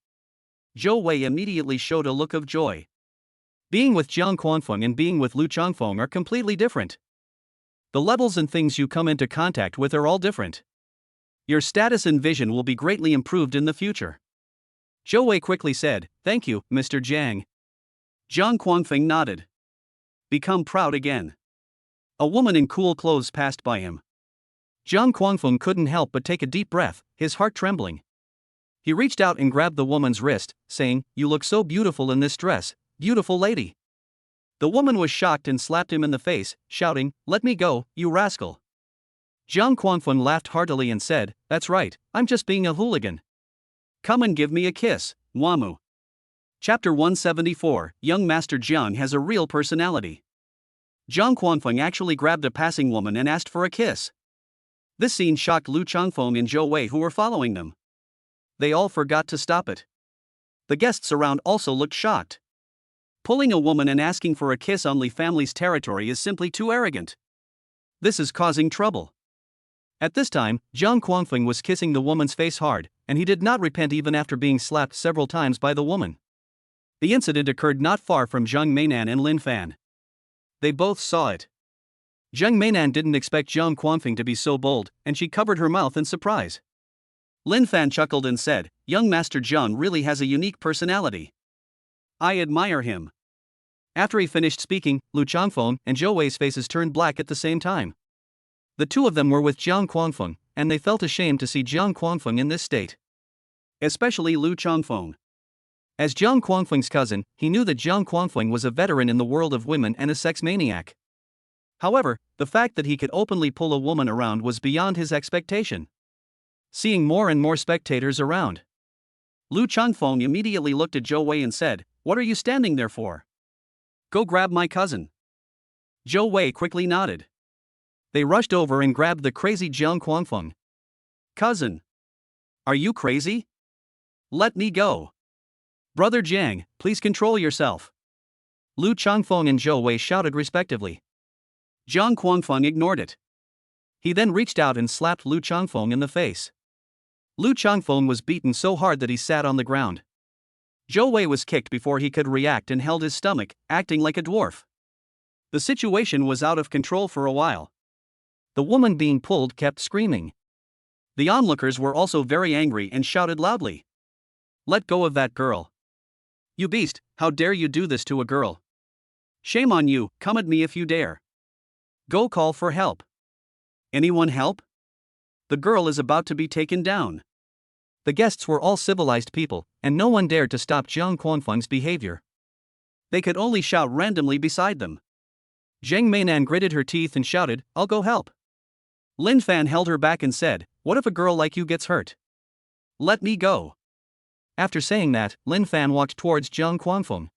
Zhou Wei immediately showed a look of joy. Being with Zhang Guangfeng and being with Lu Chongfeng are completely different. The levels and things you come into contact with are all different. Your status and vision will be greatly improved in the future. Zhou Wei quickly said, thank you, Mr. Zhang. Zhang Guangfeng nodded. Become proud again. A woman in cool clothes passed by him. Zhang Guangfeng couldn't help but take a deep breath, his heart trembling. He reached out and grabbed the woman's wrist, saying, you look so beautiful in this dress, beautiful lady. The woman was shocked and slapped him in the face, shouting, let me go, you rascal. Zhang Guangfeng laughed heartily and said, that's right, I'm just being a hooligan. Come and give me a kiss, Wamu. Chapter 174, Young Master Jiang has a real personality. Zhang Guangfeng actually grabbed a passing woman and asked for a kiss. This scene shocked Lu Chongfeng and Zhou Wei who were following them. They all forgot to stop it. The guests around also looked shocked. Pulling a woman and asking for a kiss on Li family's territory is simply too arrogant. This is causing trouble. At this time, Zhang Guangfeng was kissing the woman's face hard, and he did not repent even after being slapped several times by the woman. The incident occurred not far from Zhang Meinan and Lin Fan. They both saw it. Zhang Meinan didn't expect Zhang Guangfeng to be so bold, and she covered her mouth in surprise. Lin Fan chuckled and said, young Master Zhang really has a unique personality. I admire him. After he finished speaking, Lu Chongfeng and Zhou Wei's faces turned black at the same time. The two of them were with Zhang Guangfeng, and they felt ashamed to see Zhang Guangfeng in this state. Especially Lu Chongfeng. As Zhang Guangfeng's cousin, he knew that Zhang Guangfeng was a veteran in the world of women and a sex maniac. However, the fact that he could openly pull a woman around was beyond his expectation. Seeing more and more spectators around, Lu Changfeng immediately looked at Zhou Wei and said, "What are you standing there for? Go grab my cousin." Zhou Wei quickly nodded. They rushed over and grabbed the crazy Jiang Quanfeng. "Cousin! Are you crazy? Let me go. Brother Jiang, please control yourself." Lu Changfeng and Zhou Wei shouted respectively. Jiang Quanfeng ignored it. He then reached out and slapped Lu Changfeng in the face. Lu Changfeng was beaten so hard that he sat on the ground. Zhou Wei was kicked before he could react and held his stomach, acting like a dwarf. The situation was out of control for a while. The woman being pulled kept screaming. The onlookers were also very angry and shouted loudly. "Let go of that girl. You beast, how dare you do this to a girl? Shame on you, come at me if you dare. Go call for help. Anyone help? The girl is about to be taken down." The guests were all civilized people, and no one dared to stop Jiang Quanfeng's behavior. They could only shout randomly beside them. Zheng Meinan gritted her teeth and shouted, "I'll go help." Lin Fan held her back and said, "What if a girl like you gets hurt? Let me go." After saying that, Lin Fan walked towards Jiang Quanfeng.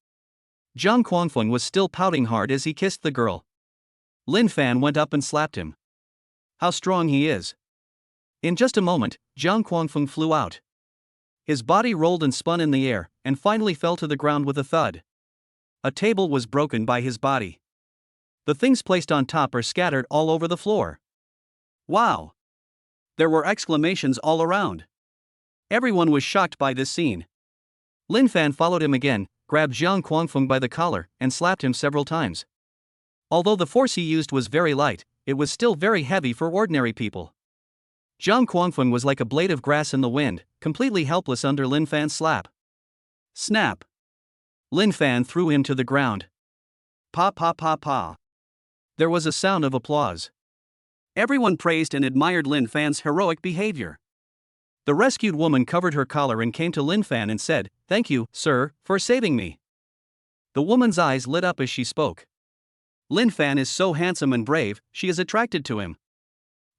Jiang Quanfeng was still pouting hard as he kissed the girl. Lin Fan went up and slapped him. How strong he is. In just a moment, Jiang Quanfeng flew out. His body rolled and spun in the air, and finally fell to the ground with a thud. A table was broken by his body. The things placed on top are scattered all over the floor. Wow! There were exclamations all around. Everyone was shocked by this scene. Lin Fan followed him again, grabbed Jiang Quanfeng by the collar, and slapped him several times. Although the force he used was very light, it was still very heavy for ordinary people. Jiang Quanfeng was like a blade of grass in the wind, completely helpless under Lin Fan's slap. Snap! Lin Fan threw him to the ground. Pa pa pa pa. There was a sound of applause. Everyone praised and admired Lin Fan's heroic behavior. The rescued woman covered her collar and came to Lin Fan and said, "Thank you, sir, for saving me." The woman's eyes lit up as she spoke. Lin Fan is so handsome and brave, she is attracted to him.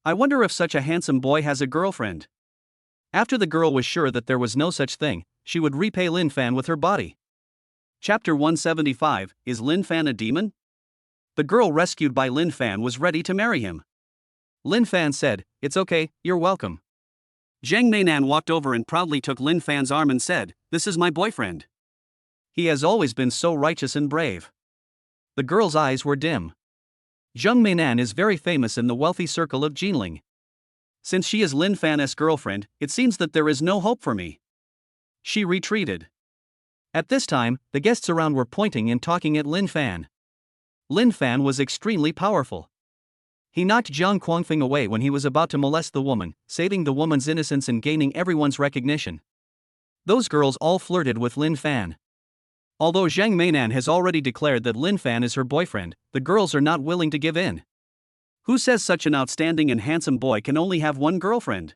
I wonder if such a handsome boy has a girlfriend. After the girl was sure that there was no such thing, she would repay Lin Fan with her body. Chapter 175, Is Lin Fan a demon? The girl rescued by Lin Fan was ready to marry him. Lin Fan said, "It's okay, you're welcome." Zheng Meinan walked over and proudly took Lin Fan's arm and said, "This is my boyfriend. He has always been so righteous and brave." The girl's eyes were dim. Zheng Meinan is very famous in the wealthy circle of Jinling. Since she is Lin Fan's girlfriend, it seems that there is no hope for me. She retreated. At this time, the guests around were pointing and talking at Lin Fan. Lin Fan was extremely powerful. He knocked Jiang Quanfeng away when he was about to molest the woman, saving the woman's innocence and gaining everyone's recognition. Those girls all flirted with Lin Fan. Although Zheng Meinan has already declared that Lin Fan is her boyfriend, the girls are not willing to give in. Who says such an outstanding and handsome boy can only have one girlfriend?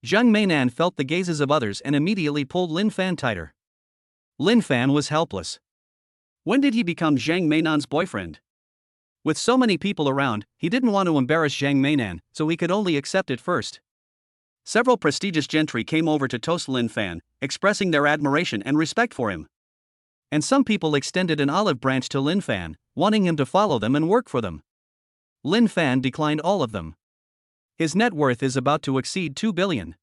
Zheng Meinan felt the gazes of others and immediately pulled Lin Fan tighter. Lin Fan was helpless. When did he become Zheng Meinan's boyfriend? With so many people around, he didn't want to embarrass Zheng Meinan, so he could only accept it first. Several prestigious gentry came over to toast Lin Fan, expressing their admiration and respect for him. And some people extended an olive branch to Lin Fan, wanting him to follow them and work for them. Lin Fan declined all of them. His net worth is about to exceed 2 billion.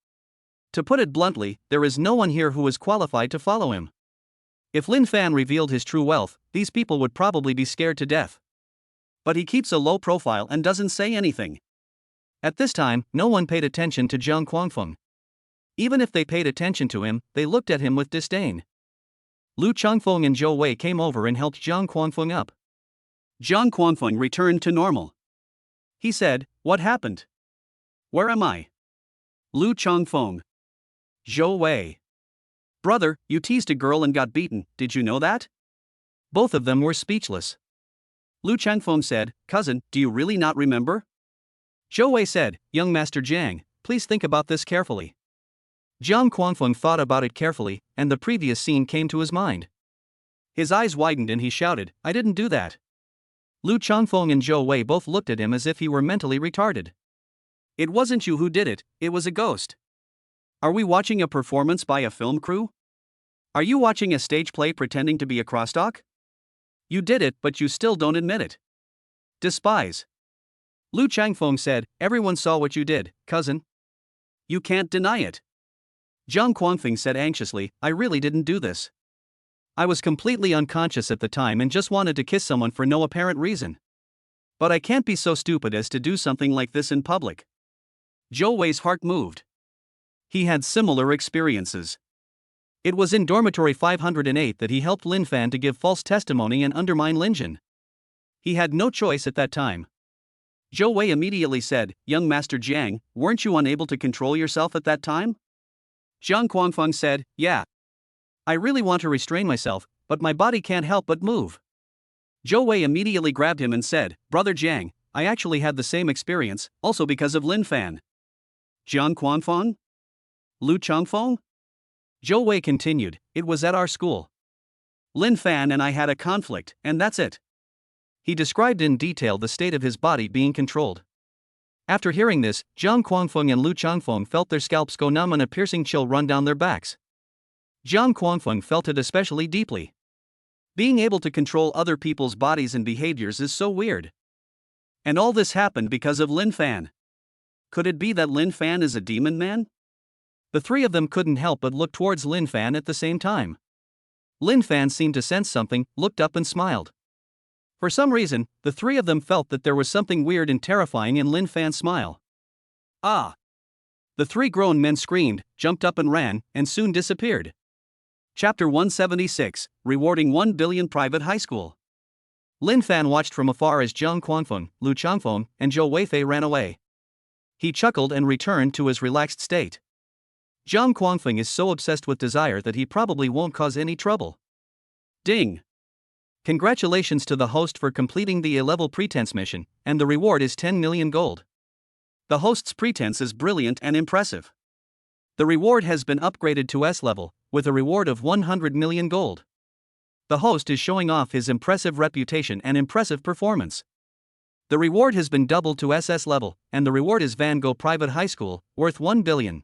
To put it bluntly, there is no one here who is qualified to follow him. If Lin Fan revealed his true wealth, these people would probably be scared to death. But he keeps a low profile and doesn't say anything. At this time, no one paid attention to Jiang Quanfeng. Even if they paid attention to him, they looked at him with disdain. Lu Changfeng and Zhou Wei came over and helped Jiang Quanfeng up. Jiang Quanfeng returned to normal. He said, "What happened? Where am I?" Lu Changfeng. Zhou Wei. "Brother, you teased a girl and got beaten, did you know that?" Both of them were speechless. Lu Changfeng said, "Cousin, do you really not remember?" Zhou Wei said, "Young Master Jiang, please think about this carefully." Jiang Quanfeng thought about it carefully, and the previous scene came to his mind. His eyes widened and he shouted, "I didn't do that." Lu Changfeng and Zhou Wei both looked at him as if he were mentally retarded. "It wasn't you who did it, it was a ghost." Are we watching a performance by a film crew? Are you watching a stage play pretending to be a crosstalk? You did it, but you still don't admit it. Despise. Lu Changfeng said, everyone saw what you did, cousin. You can't deny it. Zhang Quanfeng said anxiously, I really didn't do this. I was completely unconscious at the time and just wanted to kiss someone for no apparent reason. But I can't be so stupid as to do something like this in public. Zhou Wei's heart moved. He had similar experiences. It was in dormitory 508 that he helped Lin Fan to give false testimony and undermine Lin Jin. He had no choice at that time. Zhou Wei immediately said, young Master Jiang, weren't you unable to control yourself at that time? Zhang Quanfeng said, yeah. I really want to restrain myself, but my body can't help but move. Zhou Wei immediately grabbed him and said, Brother Jiang, I actually had the same experience, also because of Lin Fan. Zhang Quanfeng? Lu Changfeng? Zhou Wei continued, it was at our school. Lin Fan and I had a conflict, and that's it. He described in detail the state of his body being controlled. After hearing this, Zhang Quanfeng and Lu Changfeng felt their scalps go numb and a piercing chill run down their backs. Zhang Quanfeng felt it especially deeply. Being able to control other people's bodies and behaviors is so weird. And all this happened because of Lin Fan. Could it be that Lin Fan is a demon man? The three of them couldn't help but look towards Lin Fan at the same time. Lin Fan seemed to sense something, looked up and smiled. For some reason, the three of them felt that there was something weird and terrifying in Lin Fan's smile. Ah! The three grown men screamed, jumped up and ran, and soon disappeared. Chapter 176, Rewarding 1 Billion Private High School. Lin Fan watched from afar as Zhang Quanfeng, Lu Changfeng, and Zhou Weifei ran away. He chuckled and returned to his relaxed state. Zhang Quanfeng is so obsessed with desire that he probably won't cause any trouble. Ding! Congratulations to the host for completing the A-level pretense mission, and the reward is 10 million gold. The host's pretense is brilliant and impressive. The reward has been upgraded to S-level, with a reward of 100 million gold. The host is showing off his impressive reputation and impressive performance. The reward has been doubled to SS level, and the reward is Van Gogh Private High School, worth 1 billion.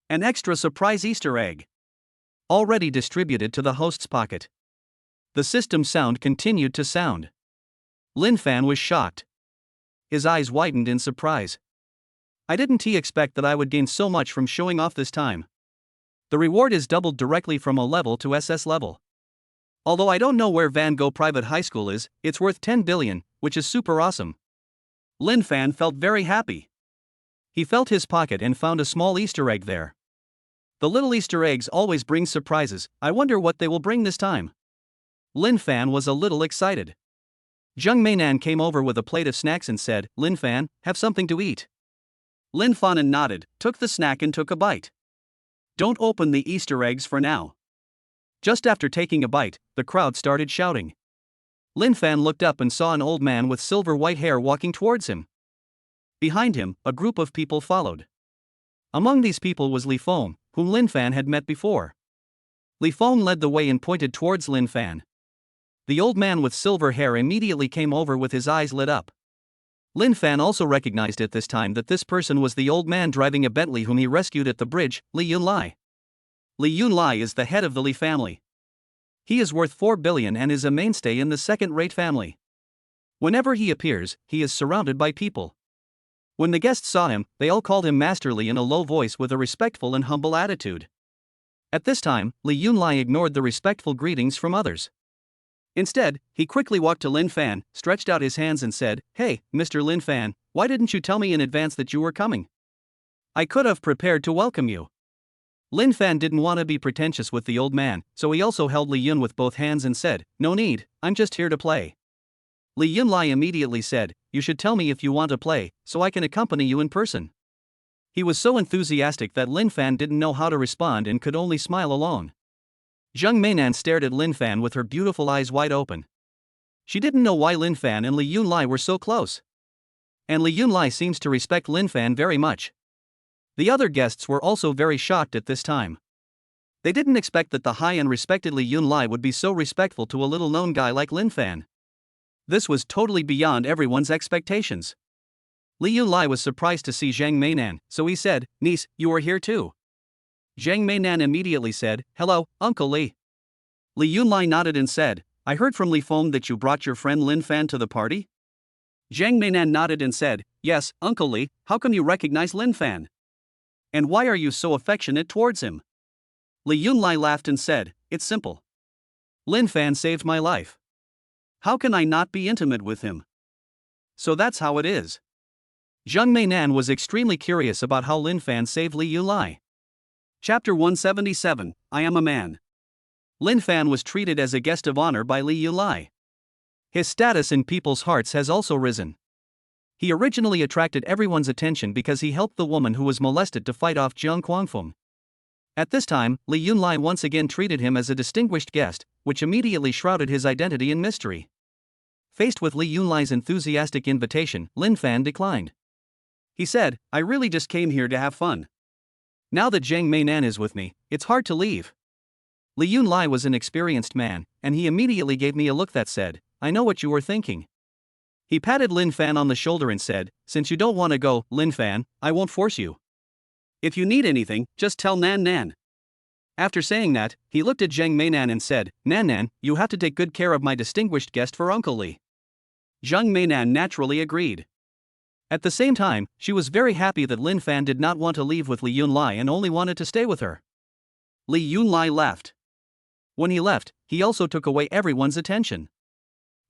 An extra surprise Easter egg. Already distributed to the host's pocket. The system sound continued to sound. Lin Fan was shocked. His eyes widened in surprise. I didn't expect that I would gain so much from showing off this time. The reward is doubled directly from A level to SS level. Although I don't know where Van Gogh Private High School is, it's worth 10 billion, which is super awesome. Lin Fan felt very happy. He felt his pocket and found a small Easter egg there. The little Easter eggs always bring surprises, I wonder what they will bring this time. Lin Fan was a little excited. Zheng Meinan came over with a plate of snacks and said, Lin Fan, have something to eat. Lin Fan nodded, took the snack and took a bite. Don't open the Easter eggs for now. Just after taking a bite, the crowd started shouting. Lin Fan looked up and saw an old man with silver white hair walking towards him. Behind him, a group of people followed. Among these people was Li Feng, whom Lin Fan had met before. Li Feng led the way and pointed towards Lin Fan. The old man with silver hair immediately came over with his eyes lit up. Lin Fan also recognized at this time that this person was the old man driving a Bentley whom he rescued at the bridge, Li Yunlai. Li Yunlai is the head of the Li family. He is worth 4 billion and is a mainstay in the second-rate family. Whenever he appears, he is surrounded by people. When the guests saw him, they all called him Master Li in a low voice with a respectful and humble attitude. At this time, Li Yunlai ignored the respectful greetings from others. Instead, he quickly walked to Lin Fan, stretched out his hands and said, Hey, Mr. Lin Fan, why didn't you tell me in advance that you were coming? I could have prepared to welcome you. Lin Fan didn't want to be pretentious with the old man, so he also held Li Yun with both hands and said, No need, I'm just here to play. Li Yunlai immediately said, You should tell me if you want to play, so I can accompany you in person. He was so enthusiastic that Lin Fan didn't know how to respond and could only smile alone. Zheng Meinan stared at Lin Fan with her beautiful eyes wide open. She didn't know why Lin Fan and Li Yunlai were so close. And Li Yunlai seems to respect Lin Fan very much. The other guests were also very shocked at this time. They didn't expect that the high and respected Li Yunlai would be so respectful to a little-known guy like Lin Fan. This was totally beyond everyone's expectations. Li Yunlai was surprised to see Zheng Meinan, so he said, Niece, you are here too. Jiang Meinan immediately said, "Hello, Uncle Li." Li Yunlai nodded and said, "I heard from Li Feng that you brought your friend Lin Fan to the party?" Jiang Meinan nodded and said, "Yes, Uncle Li, how come you recognize Lin Fan? And why are you so affectionate towards him?" Li Yunlai laughed and said, "It's simple. Lin Fan saved my life. How can I not be intimate with him? So that's how it is." Jiang Meinan was extremely curious about how Lin Fan saved Li Yunlai. Chapter 177, I Am a Man. Lin Fan was treated as a guest of honor by Li Yunlai. His status in people's hearts has also risen. He originally attracted everyone's attention because he helped the woman who was molested to fight off Jiang Guangfeng. At this time, Li Yunlai once again treated him as a distinguished guest, which immediately shrouded his identity in mystery. Faced with Li Yunlai's enthusiastic invitation, Lin Fan declined. He said, "I really just came here to have fun. Now that Jiang Meinan is with me, it's hard to leave." Li Yunlai was an experienced man, and he immediately gave me a look that said, "I know what you were thinking." He patted Lin Fan on the shoulder and said, "Since you don't want to go, Lin Fan, I won't force you. If you need anything, just tell Nan Nan." After saying that, he looked at Jiang Meinan and said, "Nan Nan, you have to take good care of my distinguished guest for Uncle Li." Jiang Meinan naturally agreed. At the same time, she was very happy that Lin Fan did not want to leave with Li Yunlai and only wanted to stay with her. Li Yunlai left. When he left, he also took away everyone's attention.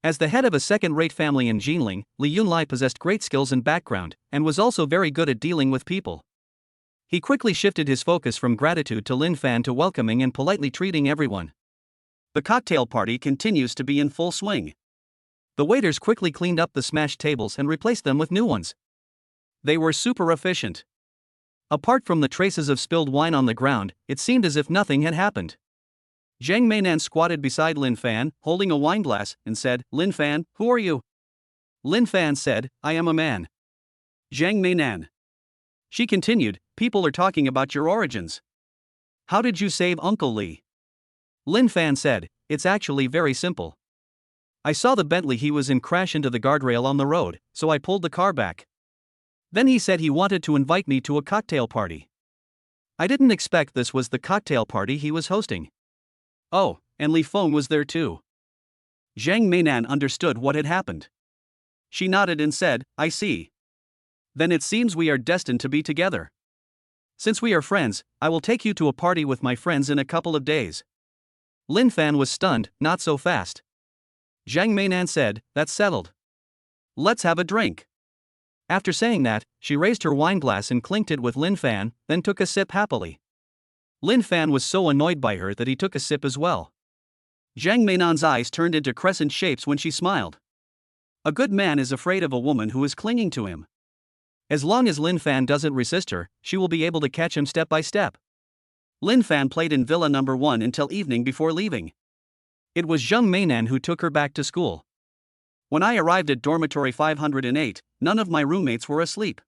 As the head of a second-rate family in Jinling, Li Yunlai possessed great skills and background, and was also very good at dealing with people. He quickly shifted his focus from gratitude to Lin Fan to welcoming and politely treating everyone. The cocktail party continues to be in full swing. The waiters quickly cleaned up the smashed tables and replaced them with new ones. They were super efficient. Apart from the traces of spilled wine on the ground, it seemed as if nothing had happened. Jiang Meinan squatted beside Lin Fan, holding a wineglass, and said, "Lin Fan, who are you?" Lin Fan said, "I am a man." Jiang Meinan. She continued, "People are talking about your origins. How did you save Uncle Li?" Lin Fan said, "It's actually very simple. I saw the Bentley he was in crash into the guardrail on the road, so I pulled the car back. Then he said he wanted to invite me to a cocktail party. I didn't expect this was the cocktail party he was hosting. Oh, and Li Feng was there too." Jiang Meinan understood what had happened. She nodded and said, "I see. Then it seems we are destined to be together. Since we are friends, I will take you to a party with my friends in a couple of days." Lin Fan was stunned, "Not so fast." Jiang Meinan said, "That's settled. Let's have a drink." After saying that, she raised her wineglass and clinked it with Lin Fan, then took a sip happily. Lin Fan was so annoyed by her that he took a sip as well. Jiang Meinan's eyes turned into crescent shapes when she smiled. A good man is afraid of a woman who is clinging to him. As long as Lin Fan doesn't resist her, she will be able to catch him step by step. Lin Fan played in Villa No. 1 until evening before leaving. It was Jiang Meinan who took her back to school. When I arrived at dormitory 508, none of my roommates were asleep.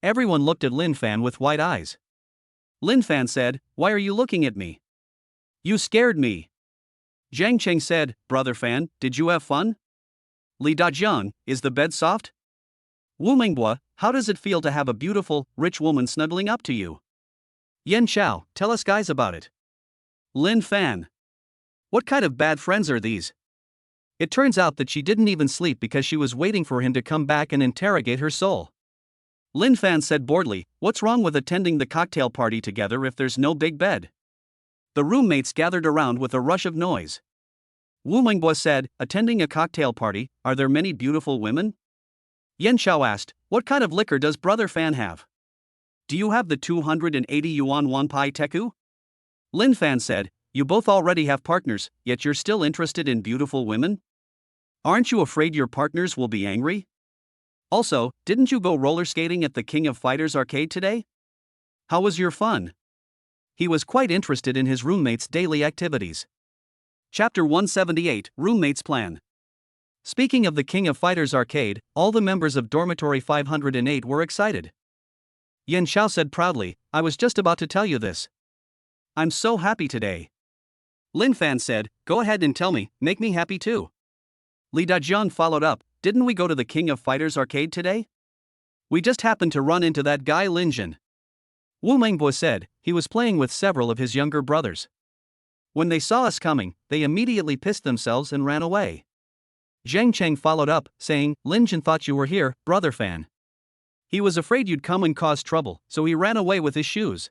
Everyone looked at Lin Fan with wide eyes. Lin Fan said, "Why are you looking at me? You scared me." Jiang Cheng said, "Brother Fan, did you have fun? Li Dajiang, is the bed soft? Wu Mingbua, how does it feel to have a beautiful, rich woman snuggling up to you? Yan Chao, tell us guys about it." Lin Fan. What kind of bad friends are these? It turns out that she didn't even sleep because she was waiting for him to come back and interrogate her soul. Lin Fan said boredly, "What's wrong with attending the cocktail party together if there's no big bed?" The roommates gathered around with a rush of noise. Wu Mingbua said, "Attending a cocktail party, are there many beautiful women?" Yan Xiao asked, "What kind of liquor does Brother Fan have? Do you have the 280 yuan Wanpai Teku?" Lin Fan said, "You both already have partners, yet you're still interested in beautiful women? Aren't you afraid your partners will be angry? Also, didn't you go roller skating at the King of Fighters arcade today? How was your fun?" He was quite interested in his roommates' daily activities. Chapter 178, Roommates Plan. Speaking of the King of Fighters arcade, all the members of dormitory 508 were excited. Yan Xiao said proudly, "I was just about to tell you this. I'm so happy today." Lin Fan said, "Go ahead and tell me, make me happy too." Li Dajiang followed up, "Didn't we go to the King of Fighters arcade today? We just happened to run into that guy Lin Jin. Wu Mengbo said, he was playing with several of his younger brothers. When they saw us coming, they immediately pissed themselves and ran away. Zhang Cheng followed up, saying, Lin Jin thought you were here, brother fan. He was afraid you'd come and cause trouble, so he ran away with his shoes.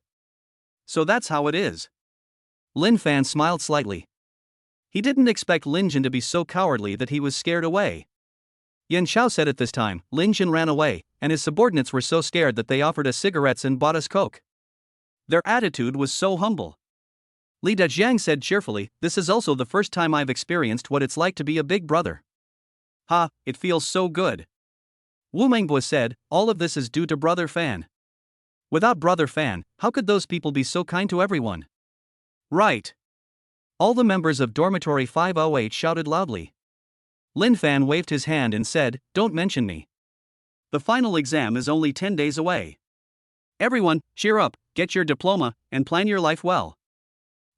So that's how it is. Lin Fan smiled slightly. He didn't expect Lin Jin to be so cowardly that he was scared away. Yan Xiao said at this time, Lin Jin ran away, and his subordinates were so scared that they offered us cigarettes and bought us coke. Their attitude was so humble. Li Dajiang said cheerfully, this is also the first time I've experienced what it's like to be a big brother. Ha, it feels so good. Wu Mengbo said, all of this is due to Brother Fan. Without Brother Fan, how could those people be so kind to everyone? Right. All the members of Dormitory 508 shouted loudly. Lin Fan waved his hand and said, don't mention me. The final exam is only 10 days away. Everyone, cheer up, get your diploma, and plan your life well.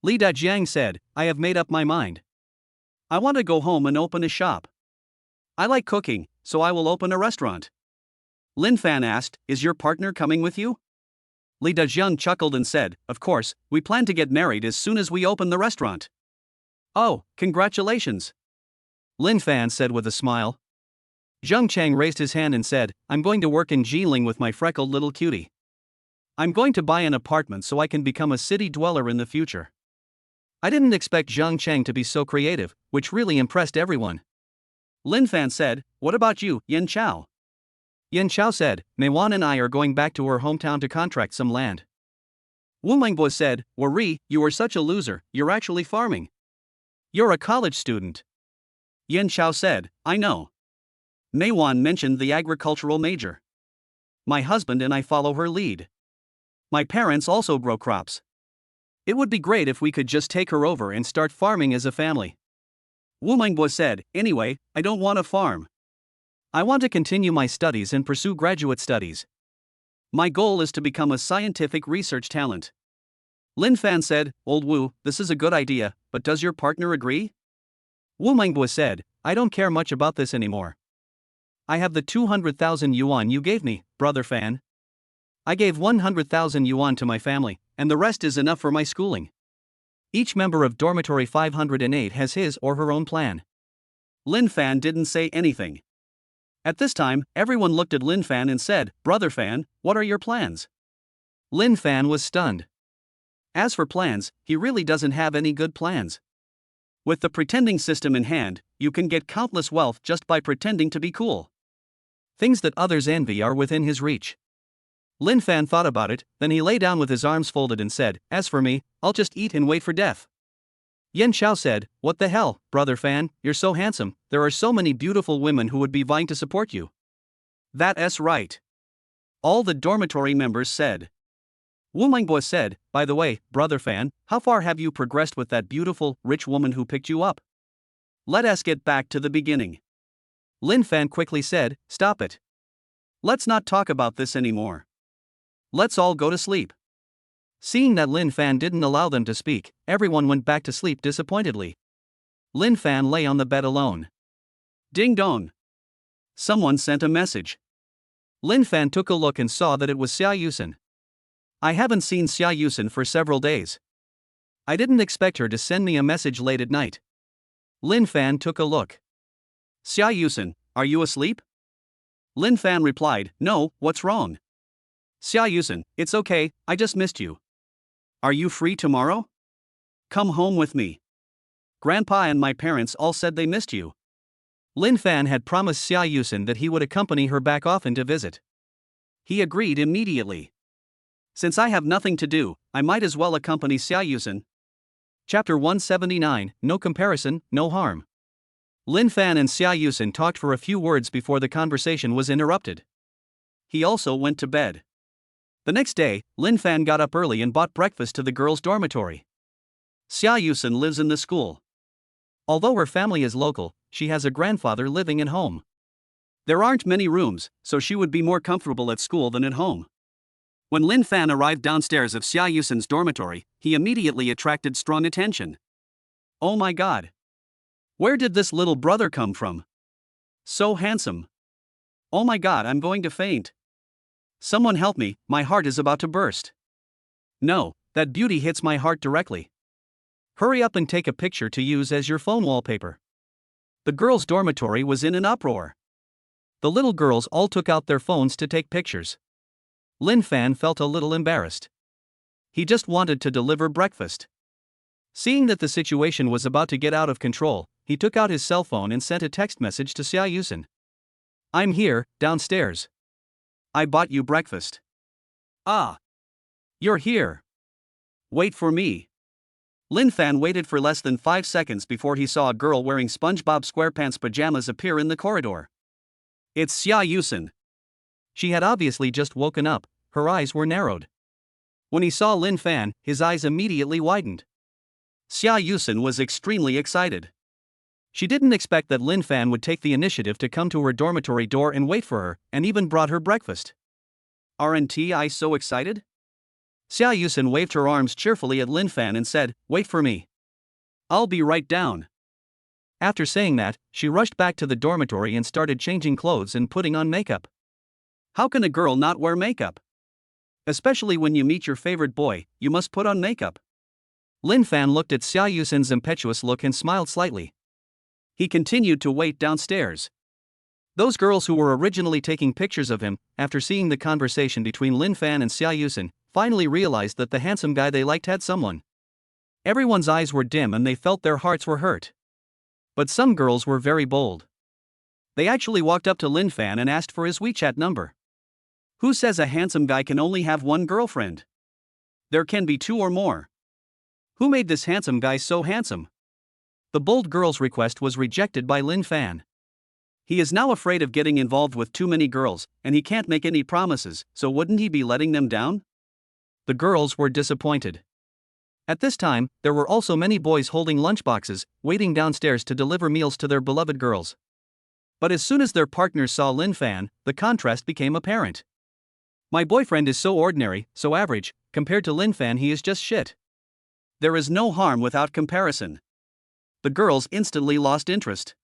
Li Dajiang said, I have made up my mind. I want to go home and open a shop. I like cooking, so I will open a restaurant. Lin Fan asked, is your partner coming with you? Li Dajiang chuckled and said, of course, we plan to get married as soon as we open the restaurant. Oh, congratulations. Lin Fan said with a smile. Zhang Chang raised his hand and said, I'm going to work in Jiling with my freckled little cutie. I'm going to buy an apartment so I can become a city dweller in the future. I didn't expect Zhang Chang to be so creative, which really impressed everyone. Lin Fan said, what about you, Yan Chao? Yan Chao said, Mei Wan and I are going back to her hometown to contract some land. Wu Mengbo said, Wari, you are such a loser, you're actually farming. You're a college student. Yan Chao said, I know. Mei Wan mentioned the agricultural major. My husband and I follow her lead. My parents also grow crops. It would be great if we could just take her over and start farming as a family. Wu Mengbo said, anyway, I don't want to farm. I want to continue my studies and pursue graduate studies. My goal is to become a scientific research talent. Lin Fan said, Old Wu, this is a good idea, but does your partner agree? Wu Mengbo said, I don't care much about this anymore. I have the 200,000 yuan you gave me, brother Fan. I gave 100,000 yuan to my family, and the rest is enough for my schooling. Each member of Dormitory 508 has his or her own plan. Lin Fan didn't say anything. At this time, everyone looked at Lin Fan and said, Brother Fan, what are your plans? Lin Fan was stunned. As for plans, he really doesn't have any good plans. With the pretending system in hand, you can get countless wealth just by pretending to be cool. Things that others envy are within his reach. Lin Fan thought about it, then he lay down with his arms folded and said, as for me, I'll just eat and wait for death. Yan Xiao said, what the hell, brother Fan, you're so handsome, there are so many beautiful women who would be vying to support you. That's right. All the dormitory members said. Wu Mengbo said, by the way, brother Fan, how far have you progressed with that beautiful, rich woman who picked you up? Let us get back to the beginning. Lin Fan quickly said, stop it. Let's not talk about this anymore. Let's all go to sleep. Seeing that Lin Fan didn't allow them to speak, everyone went back to sleep disappointedly. Lin Fan lay on the bed alone. Ding dong. Someone sent a message. Lin Fan took a look and saw that it was Xia Yusen. I haven't seen Xia Yusen for several days. I didn't expect her to send me a message late at night. Lin Fan took a look. Xia Yusen, are you asleep? Lin Fan replied, no, what's wrong? Xia Yusen, it's okay, I just missed you. Are you free tomorrow? Come home with me. Grandpa and my parents all said they missed you. Lin Fan had promised Xia Yusen that he would accompany her back often to visit. He agreed immediately. Since I have nothing to do, I might as well accompany Xia Yusen. Chapter 179, No Comparison, No Harm. Lin Fan and Xia Yusen talked for a few words before the conversation was interrupted. He also went to bed. The next day, Lin Fan got up early and bought breakfast to the girls' dormitory. Xia Yusen lives in the school. Although her family is local, she has a grandfather living at home. There aren't many rooms, so she would be more comfortable at school than at home. When Lin Fan arrived downstairs of Xia Yusen's dormitory, he immediately attracted strong attention. Oh my god! Where did this little brother come from? So handsome. Oh my god, I'm going to faint. Someone help me, my heart is about to burst. No, that beauty hits my heart directly. Hurry up and take a picture to use as your phone wallpaper. The girls' dormitory was in an uproar. The little girls all took out their phones to take pictures. Lin Fan felt a little embarrassed. He just wanted to deliver breakfast. Seeing that the situation was about to get out of control, he took out his cell phone and sent a text message to Xia Yusen. I'm here, downstairs. I bought you breakfast. Ah. You're here. Wait for me. Lin Fan waited for less than 5 seconds before he saw a girl wearing SpongeBob SquarePants pajamas appear in the corridor. It's Xia Yusen. She had obviously just woken up, her eyes were narrowed. When he saw Lin Fan, his eyes immediately widened. Xia Yusen was extremely excited. She didn't expect that Lin Fan would take the initiative to come to her dormitory door and wait for her, and even brought her breakfast. Aren't I so excited? Xia Yusen waved her arms cheerfully at Lin Fan and said, Wait for me. I'll be right down. After saying that, she rushed back to the dormitory and started changing clothes and putting on makeup. How can a girl not wear makeup? Especially when you meet your favorite boy, you must put on makeup. Lin Fan looked at Xia Yusen's impetuous look and smiled slightly. He continued to wait downstairs. Those girls who were originally taking pictures of him, after seeing the conversation between Lin Fan and Xia Yusen, finally realized that the handsome guy they liked had someone. Everyone's eyes were dim and they felt their hearts were hurt. But some girls were very bold. They actually walked up to Lin Fan and asked for his WeChat number. Who says a handsome guy can only have one girlfriend? There can be 2 or more. Who made this handsome guy so handsome? The bold girl's request was rejected by Lin Fan. He is now afraid of getting involved with too many girls, and he can't make any promises, so wouldn't he be letting them down? The girls were disappointed. At this time, there were also many boys holding lunchboxes, waiting downstairs to deliver meals to their beloved girls. But as soon as their partners saw Lin Fan, the contrast became apparent. My boyfriend is so ordinary, so average, compared to Lin Fan he is just shit. There is no harm without comparison. The girls instantly lost interest.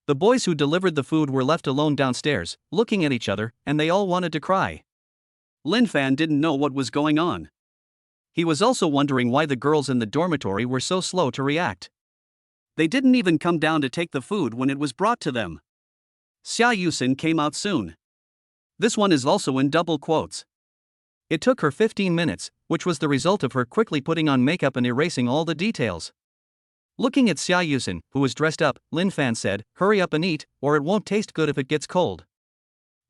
The boys who delivered the food were left alone downstairs, looking at each other, and they all wanted to cry. Lin Fan didn't know what was going on. He was also wondering why the girls in the dormitory were so slow to react. They didn't even come down to take the food when it was brought to them. Xia Yusen came out soon. This one is also in double quotes. It took her 15 minutes, which was the result of her quickly putting on makeup and erasing all the details. Looking at Xia Yusen, who was dressed up, Lin Fan said, Hurry up and eat, or it won't taste good if it gets cold.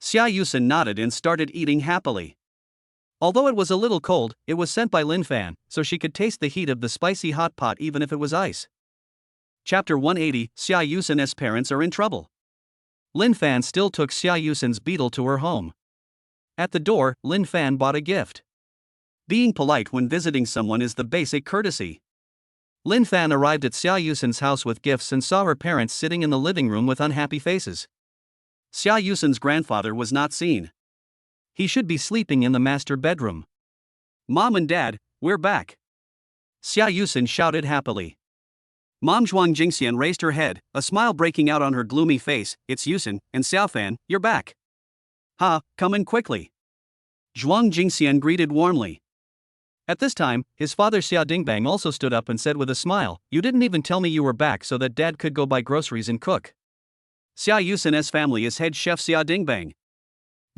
Xia Yusen nodded and started eating happily. Although it was a little cold, it was sent by Lin Fan, so she could taste the heat of the spicy hot pot even if it was ice. Chapter 180, Xia Yusen's parents are in trouble. Lin Fan still took Xia Yusen's beetle to her home. At the door, Lin Fan bought a gift. Being polite when visiting someone is the basic courtesy. Lin Fan arrived at Xia Yusen's house with gifts and saw her parents sitting in the living room with unhappy faces. Xia Yusen's grandfather was not seen. He should be sleeping in the master bedroom. Mom and Dad, we're back. Xia Yusen shouted happily. Mom Zhuang Jingxian raised her head, a smile breaking out on her gloomy face. It's Yusen, and Xiaofan, you're back. Ha, come in quickly. Zhuang Jingxian greeted warmly. At this time, his father Xia Dingbang also stood up and said with a smile, You didn't even tell me you were back so that Dad could go buy groceries and cook. Xia Yusen's family is head chef Xia Dingbang.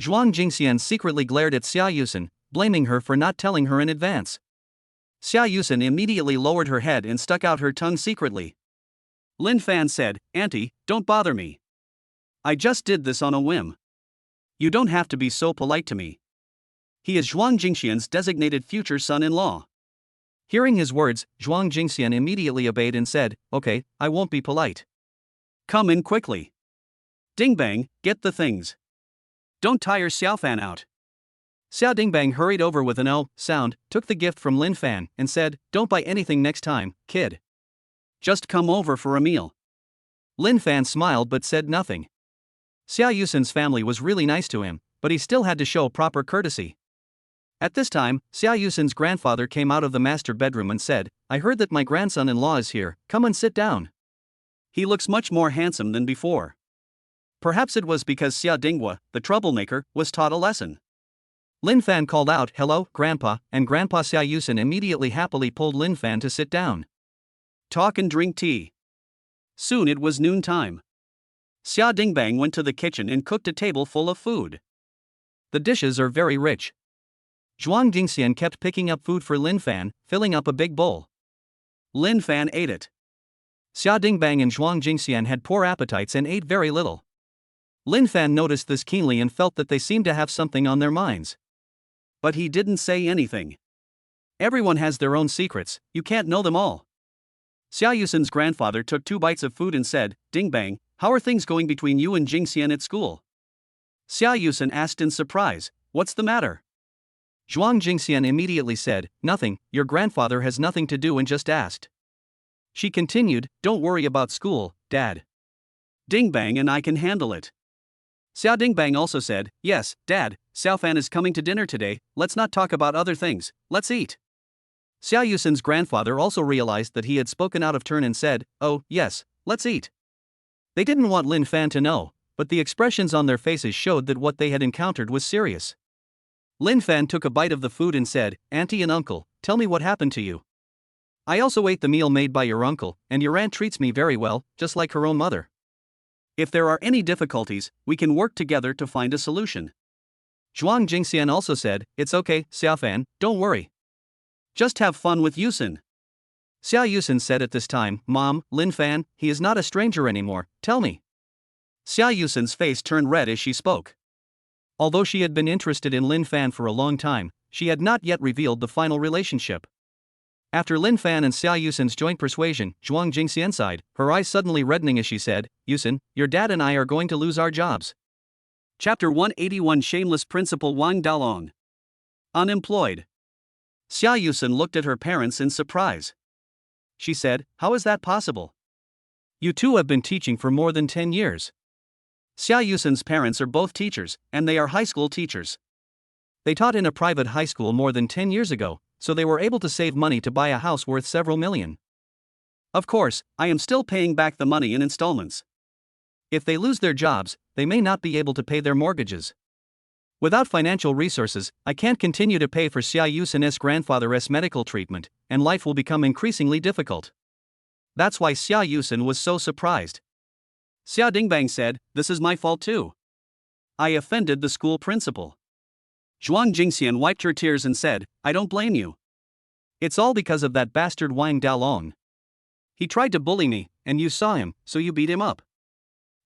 Zhuang Jingxian secretly glared at Xia Yusen, blaming her for not telling her in advance. Xia Yusen immediately lowered her head and stuck out her tongue secretly. Lin Fan said, Auntie, don't bother me. I just did this on a whim. You don't have to be so polite to me. He is Zhuang Jingxian's designated future son-in-law. Hearing his words, Zhuang Jingxian immediately obeyed and said, Okay, I won't be polite. Come in quickly. Dingbang, get the things. Don't tire Xiaofan out. Xia Dingbang hurried over with an "oh" sound, took the gift from Lin Fan, and said, Don't buy anything next time, kid. Just come over for a meal. Lin Fan smiled but said nothing. Xia Yusen's family was really nice to him, but he still had to show proper courtesy. At this time, Xia Yusen's grandfather came out of the master bedroom and said, I heard that my grandson-in-law is here, come and sit down. He looks much more handsome than before. Perhaps it was because Xia Dinghua, the troublemaker, was taught a lesson. Lin Fan called out, "Hello, Grandpa," and Grandpa Xia Yusen immediately happily pulled Lin Fan to sit down. Talk and drink tea. Soon it was noontime. Xia Dingbang went to the kitchen and cooked a table full of food. The dishes are very rich. Zhuang Jingxian kept picking up food for Lin Fan, filling up a big bowl. Lin Fan ate it. Xia Dingbang and Zhuang Jingxian had poor appetites and ate very little. Lin Fan noticed this keenly and felt that they seemed to have something on their minds. But he didn't say anything. Everyone has their own secrets, you can't know them all. Xia Yusen's grandfather took 2 bites of food and said, "Dingbang, how are things going between you and Jingxian at school?" Xia Yusen asked in surprise, "What's the matter?" Zhuang Jingxian immediately said, "Nothing, your grandfather has nothing to do and just asked." She continued, "Don't worry about school, Dad. Dingbang and I can handle it." Xiao Dingbang also said, "Yes, Dad, Xiao Fan is coming to dinner today, let's not talk about other things, let's eat." Xia Yusen's grandfather also realized that he had spoken out of turn and said, "Oh, yes, let's eat." They didn't want Lin Fan to know, but the expressions on their faces showed that what they had encountered was serious. Lin Fan took a bite of the food and said, "Auntie and uncle, tell me what happened to you. I also ate the meal made by your uncle, and your aunt treats me very well, just like her own mother. If there are any difficulties, we can work together to find a solution." Zhuang Jingxian also said, "It's okay, Xiao Fan, don't worry. Just have fun with Yusen." Xia Yusen said at this time, "Mom, Lin Fan, he is not a stranger anymore, tell me." Xia Yusen's face turned red as she spoke. Although she had been interested in Lin Fan for a long time, she had not yet revealed the final relationship. After Lin Fan and Xia Yusen's joint persuasion, Zhuang Jingxian sighed, her eyes suddenly reddening as she said, "Yusen, your dad and I are going to lose our jobs." Chapter 181 Shameless Principal Wang Dalong. Unemployed. Xia Yusen looked at her parents in surprise. She said, "How is that possible? You two have been teaching for more than 10 years. Xia Yusen's parents are both teachers, and they are high school teachers. They taught in a private high school more than 10 years ago, so they were able to save money to buy a house worth several million. Of course, I am still paying back the money in installments. If they lose their jobs, they may not be able to pay their mortgages. Without financial resources, I can't continue to pay for Xia Yusen's grandfather's medical treatment, and life will become increasingly difficult." That's why Xia Yusen was so surprised. Xia Dingbang said, "This is my fault too. I offended the school principal." Zhuang Jingxian wiped her tears and said, "I don't blame you. It's all because of that bastard Wang Dalong. He tried to bully me, and you saw him, so you beat him up."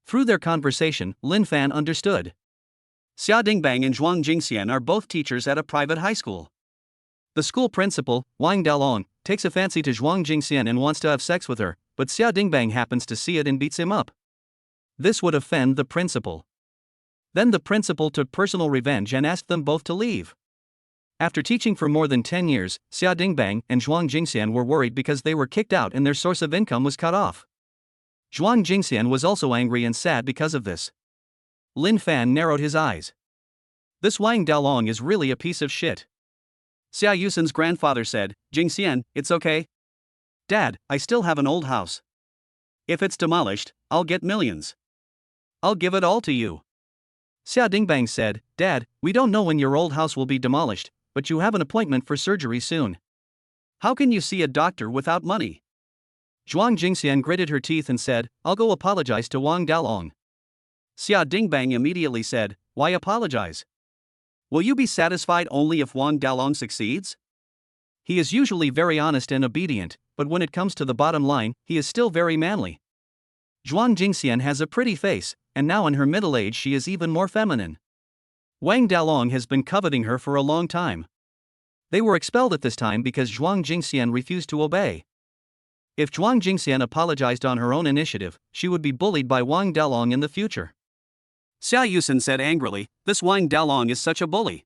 Through their conversation, Lin Fan understood. Xia Dingbang and Zhuang Jingxian are both teachers at a private high school. The school principal, Wang Dalong, takes a fancy to Zhuang Jingxian and wants to have sex with her, but Xia Dingbang happens to see it and beats him up. This would offend the principal. Then the principal took personal revenge and asked them both to leave. After teaching for more than 10 years, Xia Dingbang and Zhuang Jingxian were worried because they were kicked out and their source of income was cut off. Zhuang Jingxian was also angry and sad because of this. Lin Fan narrowed his eyes. This Wang Dalong is really a piece of shit. Xia Yusen's grandfather said, "Jingxian, it's okay. Dad, I still have an old house. If it's demolished, I'll get millions. I'll give it all to you." Xia Dingbang said, "Dad, we don't know when your old house will be demolished, but you have an appointment for surgery soon. How can you see a doctor without money?" Zhuang Jingxian gritted her teeth and said, "I'll go apologize to Wang Dalong." Xia Dingbang immediately said, "Why apologize? Will you be satisfied only if Wang Dalong succeeds? He is usually very honest and obedient, but when it comes to the bottom line, he is still very manly. Zhuang Jingxian has a pretty face, and now in her middle age she is even more feminine. Wang Dalong has been coveting her for a long time. They were expelled at this time because Zhuang Jingxian refused to obey. If Zhuang Jingxian apologized on her own initiative, she would be bullied by Wang Dalong in the future." Xia Yusen said angrily, "This Wang Dalong is such a bully.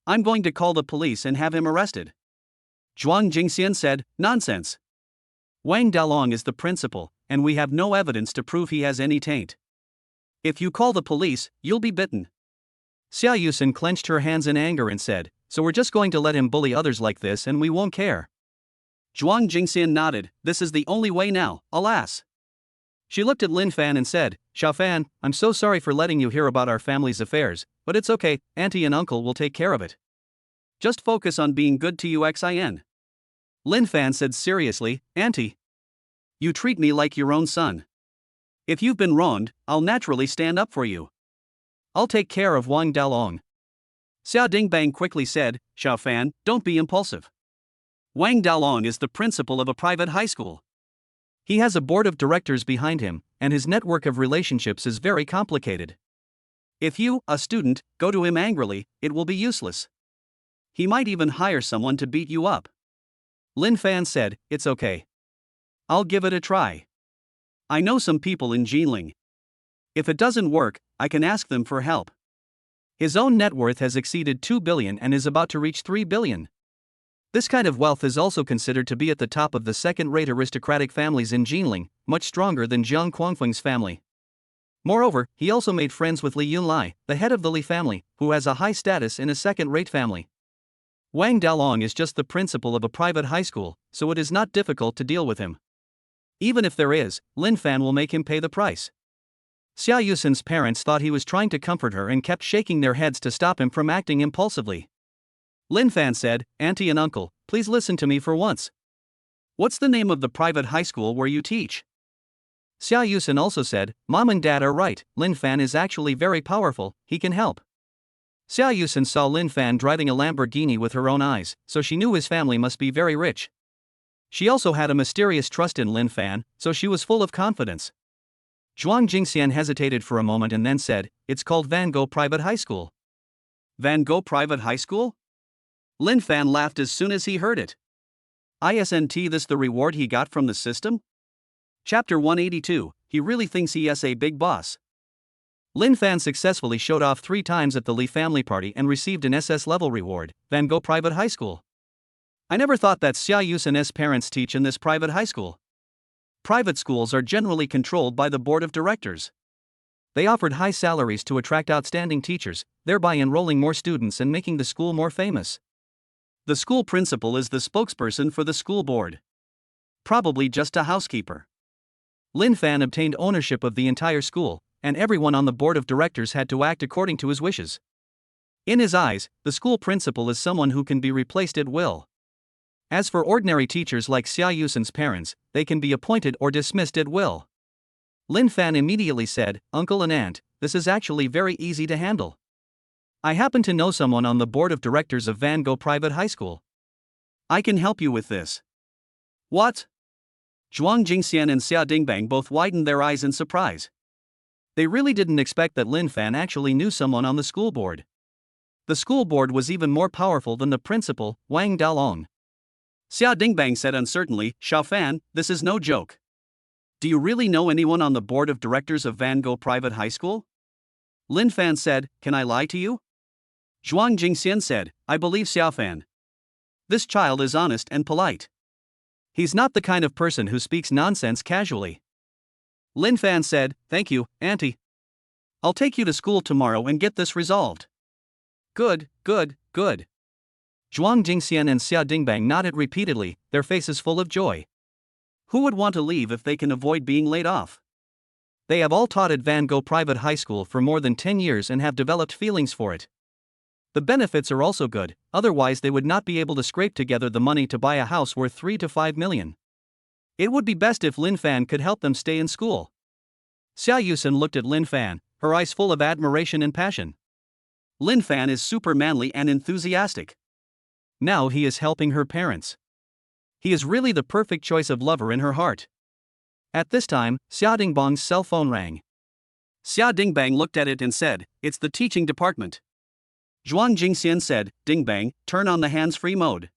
I'm going to call the police and have him arrested." Zhuang Jingxian said, "Nonsense. Wang Dalong is the principal, and we have no evidence to prove he has any taint. If you call the police, you'll be bitten." Xia Yusen clenched her hands in anger and said, "So we're just going to let him bully others like this and we won't care?" Zhuang Jingxian nodded, "This is the only way now, alas." She looked at Lin Fan and said, "Xiao Fan, I'm so sorry for letting you hear about our family's affairs, but it's okay, auntie and uncle will take care of it. Just focus on being good to Uxin. Lin Fan said seriously, auntie. You treat me like your own son. If you've been wronged, I'll naturally stand up for you. I'll take care of Wang Dalong. Xiao Dingbang quickly said, Xiao Fan, don't be impulsive. Wang Dalong is the principal of a private high school. He has a board of directors behind him, and his network of relationships is very complicated. If you, a student, go to him angrily, it will be useless. He might even hire someone to beat you up. Lin Fan said, it's okay. I'll give it a try. I know some people in Jinling. If it doesn't work, I can ask them for help. His own net worth has exceeded 2 billion and is about to reach 3 billion. This kind of wealth is also considered to be at the top of the second-rate aristocratic families in Jinling, much stronger than Jiang Quangfeng's family. Moreover, he also made friends with Li Yunlai, the head of the Li family, who has a high status in a second-rate family. Wang Dalong is just the principal of a private high school, so it is not difficult to deal with him. Even if there is, Lin Fan will make him pay the price. Xia Yusin's parents thought he was trying to comfort her and kept shaking their heads to stop him from acting impulsively. Lin Fan said, Auntie and Uncle, please listen to me for once. What's the name of the private high school where you teach? Xia Yusin also said, Mom and Dad are right, Lin Fan is actually very powerful, he can help. Xia Yusin saw Lin Fan driving a Lamborghini with her own eyes, so she knew his family must be very rich. She also had a mysterious trust in Lin Fan, so she was full of confidence. Zhuang Jingxian hesitated for a moment and then said, it's called Van Gogh Private High School. Van Gogh Private High School? Lin Fan laughed as soon as he heard it. Isn't this the reward he got from the system? Chapter 182, he really thinks he is a big boss. Lin Fan successfully showed off 3 times at the Li family party and received an SS level reward, Van Gogh Private High School. I never thought that Xia Yusin's parents teach in this private high school. Private schools are generally controlled by the board of directors. They offered high salaries to attract outstanding teachers, thereby enrolling more students and making the school more famous. The school principal is the spokesperson for the school board. Probably just a housekeeper. Lin Fan obtained ownership of the entire school, and everyone on the board of directors had to act according to his wishes. In his eyes, the school principal is someone who can be replaced at will. As for ordinary teachers like Xia Yusin's parents, they can be appointed or dismissed at will. Lin Fan immediately said, Uncle and Aunt, this is actually very easy to handle. I happen to know someone on the board of directors of Van Gogh Private High School. I can help you with this. What? Zhuang Jingxian and Xia Dingbang both widened their eyes in surprise. They really didn't expect that Lin Fan actually knew someone on the school board. The school board was even more powerful than the principal, Wang Dalong. Xia Dingbang said uncertainly, Xiao Fan, this is no joke. Do you really know anyone on the board of directors of Van Gogh Private High School? Lin Fan said, can I lie to you? Zhuang Jingxian said, I believe Xiao Fan. This child is honest and polite. He's not the kind of person who speaks nonsense casually. Lin Fan said, thank you, Auntie. I'll take you to school tomorrow and get this resolved. Good, good, good. Zhuang Jingxian and Xia Dingbang nodded repeatedly, their faces full of joy. Who would want to leave if they can avoid being laid off? They have all taught at Van Gogh Private High School for more than 10 years and have developed feelings for it. The benefits are also good, otherwise they would not be able to scrape together the money to buy a house worth 3 to 5 million. It would be best if Lin Fan could help them stay in school. Xia Yusin looked at Lin Fan, her eyes full of admiration and passion. Lin Fan is super manly and enthusiastic. Now he is helping her parents. He is really the perfect choice of lover in her heart. At this time, Xia Dingbang's cell phone rang. Xia Dingbang looked at it and said, it's the teaching department. Zhuang Jingxian said, Dingbang, turn on the hands-free mode.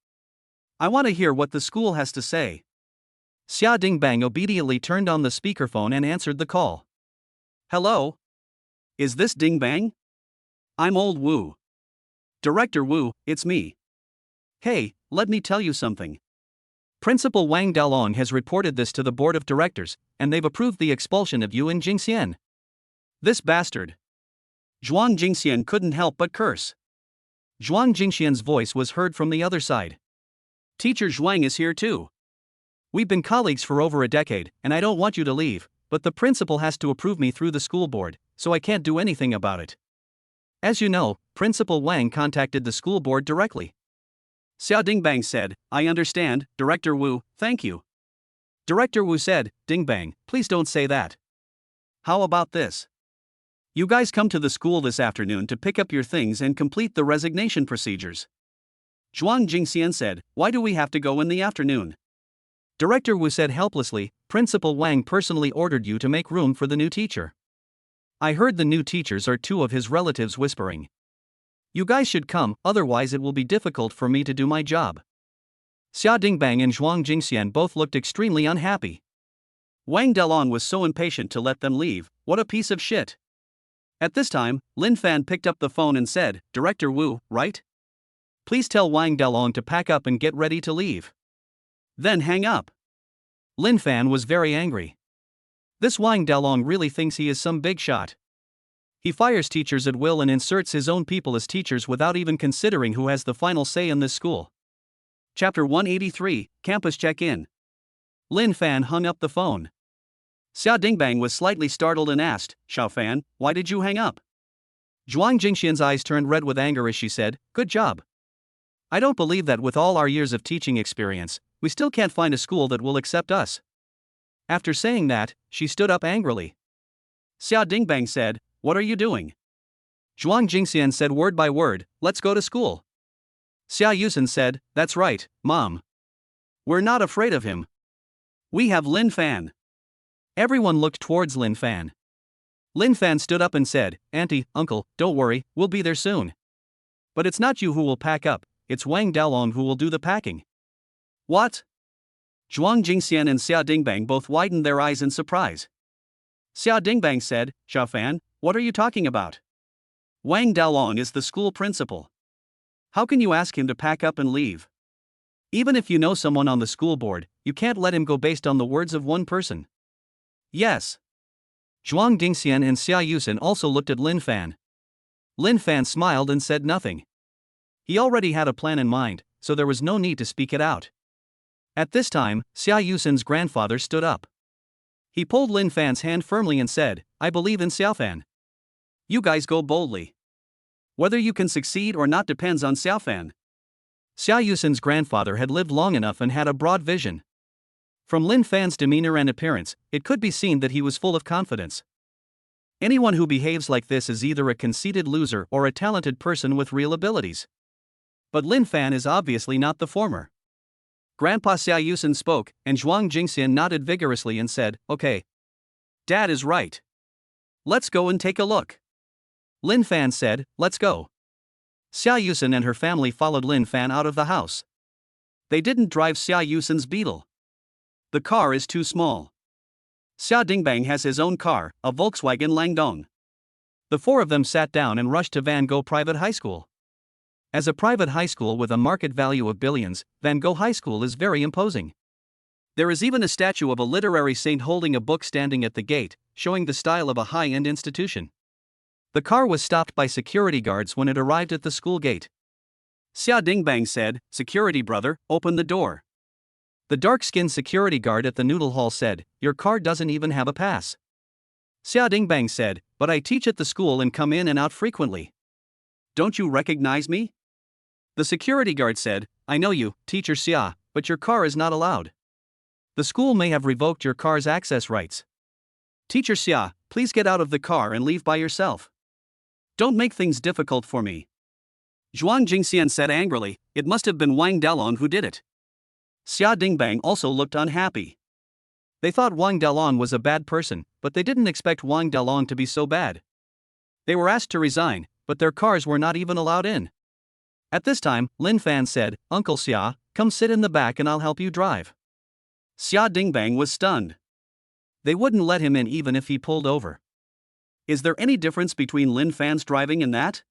I want to hear what the school has to say. Xia Dingbang obediently turned on the speakerphone and answered the call. Hello? Is this Dingbang? I'm old Wu. Director Wu, it's me. Hey, let me tell you something. Principal Wang Dalong has reported this to the board of directors, and they've approved the expulsion of you and Jingxian. This bastard. Zhuang Jingxian couldn't help but curse. Zhuang Jingxian's voice was heard from the other side. Teacher Zhuang is here too. We've been colleagues for over a decade, and I don't want you to leave, but the principal has to approve me through the school board, so I can't do anything about it. As you know, Principal Wang contacted the school board directly. Xiao Dingbang said, I understand, Director Wu, thank you. Director Wu said, Dingbang, please don't say that. How about this? You guys come to the school this afternoon to pick up your things and complete the resignation procedures. Zhuang Jingxian said, why do we have to go in the afternoon? Director Wu said helplessly, Principal Wang personally ordered you to make room for the new teacher. I heard the new teachers are two of his relatives whispering. You guys should come, otherwise it will be difficult for me to do my job. Xia Dingbang and Zhuang Jingxian both looked extremely unhappy. Wang Delong was so impatient to let them leave, what a piece of shit. At this time, Lin Fan picked up the phone and said, Director Wu, right? Please tell Wang Delong to pack up and get ready to leave. Then hang up. Lin Fan was very angry. This Wang Delong really thinks he is some big shot. He fires teachers at will and inserts his own people as teachers without even considering who has the final say in this school. Chapter 183, Campus Check-In. Lin Fan hung up the phone. Xia Dingbang was slightly startled and asked, Xiao Fan, why did you hang up? Zhuang Jingxian's eyes turned red with anger as she said, good job. I don't believe that with all our years of teaching experience, we still can't find a school that will accept us. After saying that, she stood up angrily. Xia Dingbang said, what are you doing? Zhuang Jingxian said word by word, let's go to school. Xia Yusen said, that's right, Mom. We're not afraid of him. We have Lin Fan. Everyone looked towards Lin Fan. Lin Fan stood up and said, Auntie, Uncle, don't worry, we'll be there soon. But it's not you who will pack up, it's Wang Dalong who will do the packing. What? Zhuang Jingxian and Xia Dingbang both widened their eyes in surprise. Xia Dingbang said, Xiao Fan, what are you talking about? Wang Dalong is the school principal. How can you ask him to pack up and leave? Even if you know someone on the school board, you can't let him go based on the words of one person. Yes. Zhuang Dingxian and Xia Yusen also looked at Lin Fan. Lin Fan smiled and said nothing. He already had a plan in mind, so there was no need to speak it out. At this time, Xia Yusen's grandfather stood up. He pulled Lin Fan's hand firmly and said, I believe in Xiao Fan. You guys go boldly. Whether you can succeed or not depends on Xiao Fan. Xia Yusen's grandfather had lived long enough and had a broad vision. From Lin Fan's demeanor and appearance, it could be seen that he was full of confidence. Anyone who behaves like this is either a conceited loser or a talented person with real abilities. But Lin Fan is obviously not the former. Grandpa Xia Yusen spoke, and Zhuang Jingxian nodded vigorously and said, okay. Dad is right. Let's go and take a look. Lin Fan said, let's go. Xia Yusen and her family followed Lin Fan out of the house. They didn't drive Xia Yusen's Beetle. The car is too small. Xia Dingbang has his own car, a Volkswagen Langdong. The four of them sat down and rushed to Van Gogh Private High School. As a private high school with a market value of billions, Van Gogh High School is very imposing. There is even a statue of a literary saint holding a book standing at the gate, showing the style of a high-end institution. The car was stopped by security guards when it arrived at the school gate. Xia Dingbang said, Security brother, open the door. The dark-skinned security guard at the noodle hall said, your car doesn't even have a pass. Xia Dingbang said, but I teach at the school and come in and out frequently. Don't you recognize me? The security guard said, I know you, Teacher Xia, but your car is not allowed. The school may have revoked your car's access rights. Teacher Xia, please get out of the car and leave by yourself. Don't make things difficult for me. Zhuang Jingxian said angrily, it must have been Wang Dalong who did it. Xia Dingbang also looked unhappy. They thought Wang Dalong was a bad person, but they didn't expect Wang Dalong to be so bad. They were asked to resign, but their cars were not even allowed in. At this time, Lin Fan said, Uncle Xia, come sit in the back and I'll help you drive. Xia Dingbang was stunned. They wouldn't let him in even if he pulled over. Is there any difference between Lin Fan's driving and that?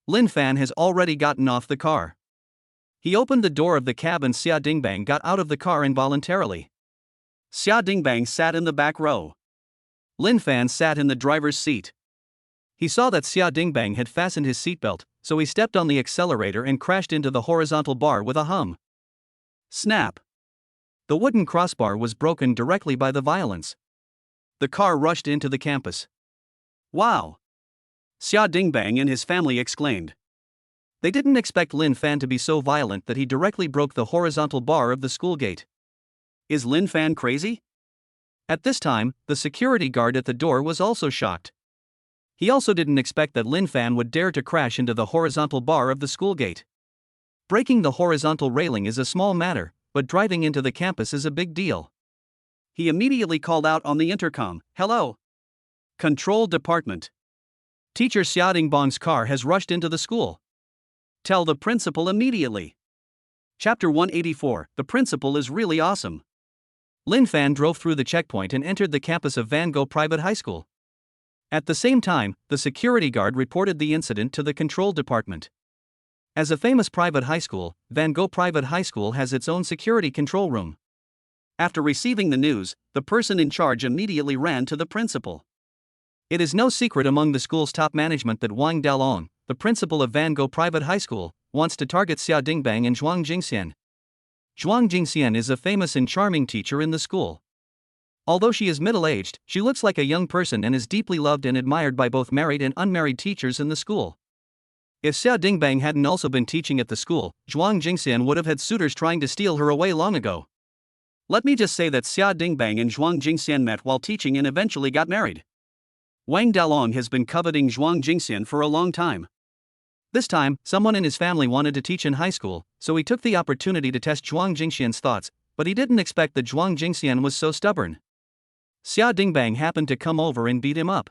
Lin Fan has already gotten off the car. He opened the door of the cab and Xia Dingbang got out of the car involuntarily. Xia Dingbang sat in the back row. Lin Fan sat in the driver's seat. He saw that Xia Dingbang had fastened his seatbelt, so he stepped on the accelerator and crashed into the horizontal bar with a hum. Snap! The wooden crossbar was broken directly by the violence. The car rushed into the campus. Wow! Xia Dingbang and his family exclaimed. They didn't expect Lin Fan to be so violent that he directly broke the horizontal bar of the school gate. Is Lin Fan crazy? At this time, the security guard at the door was also shocked. He also didn't expect that Lin Fan would dare to crash into the horizontal bar of the school gate. Breaking the horizontal railing is a small matter, but driving into the campus is a big deal. He immediately called out on the intercom, "Hello! Control Department. Teacher Xia Dingbang's car has rushed into the school. Tell the principal immediately." Chapter 184, The Principal is Really Awesome. Lin Fan drove through the checkpoint and entered the campus of Van Gogh Private High School. At the same time, the security guard reported the incident to the control department. As a famous private high school, Van Gogh Private High School has its own security control room. After receiving the news, the person in charge immediately ran to the principal. It is no secret among the school's top management that Wang Dalong, the principal of Van Gogh Private High School, wants to target Xia Dingbang and Zhuang Jingxian. Zhuang Jingxian is a famous and charming teacher in the school. Although she is middle-aged, she looks like a young person and is deeply loved and admired by both married and unmarried teachers in the school. If Xia Dingbang hadn't also been teaching at the school, Zhuang Jingxian would have had suitors trying to steal her away long ago. Let me just say that Xia Dingbang and Zhuang Jingxian met while teaching and eventually got married. Wang Dalong has been coveting Zhuang Jingxian for a long time. This time, someone in his family wanted to teach in high school, so he took the opportunity to test Zhuang Jingxian's thoughts, but he didn't expect that Zhuang Jingxian was so stubborn. Xia Dingbang happened to come over and beat him up.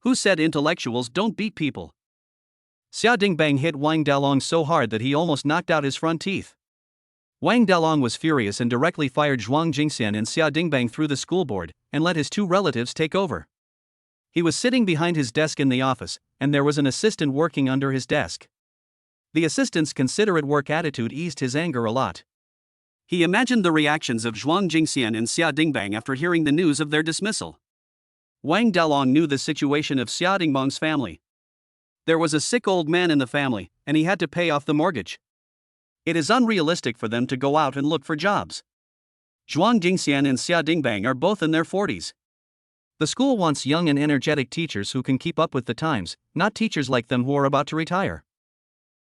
Who said intellectuals don't beat people? Xia Dingbang hit Wang Dalong so hard that he almost knocked out his front teeth. Wang Dalong was furious and directly fired Zhuang Jingxian and Xia Dingbang through the school board, and let his two relatives take over. He was sitting behind his desk in the office, and there was an assistant working under his desk. The assistant's considerate work attitude eased his anger a lot. He imagined the reactions of Zhuang Jingxian and Xia Dingbang after hearing the news of their dismissal. Wang Dalong knew the situation of Xia Dingbang's family. There was a sick old man in the family, and he had to pay off the mortgage. It is unrealistic for them to go out and look for jobs. Zhuang Jingxian and Xia Dingbang are both in their 40s. The school wants young and energetic teachers who can keep up with the times, not teachers like them who are about to retire.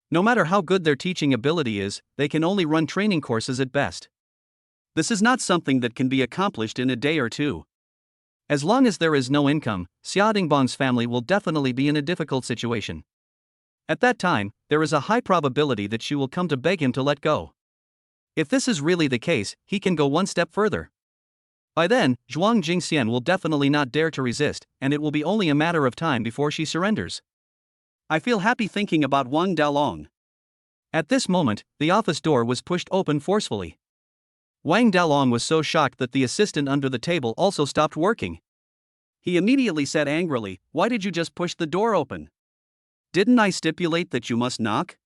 No matter how good their teaching ability is, they can only run training courses at best. This is not something that can be accomplished in a day or two. As long as there is no income, Xia Dingbang's family will definitely be in a difficult situation. At that time, there is a high probability that she will come to beg him to let go. If this is really the case, he can go one step further. By then, Zhuang Jingxian will definitely not dare to resist, and it will be only a matter of time before she surrenders. I feel happy thinking about Wang Dalong. At this moment, the office door was pushed open forcefully. Wang Dalong was so shocked that the assistant under the table also stopped working. He immediately said angrily, "Why did you just push the door open? Didn't I stipulate that you must knock?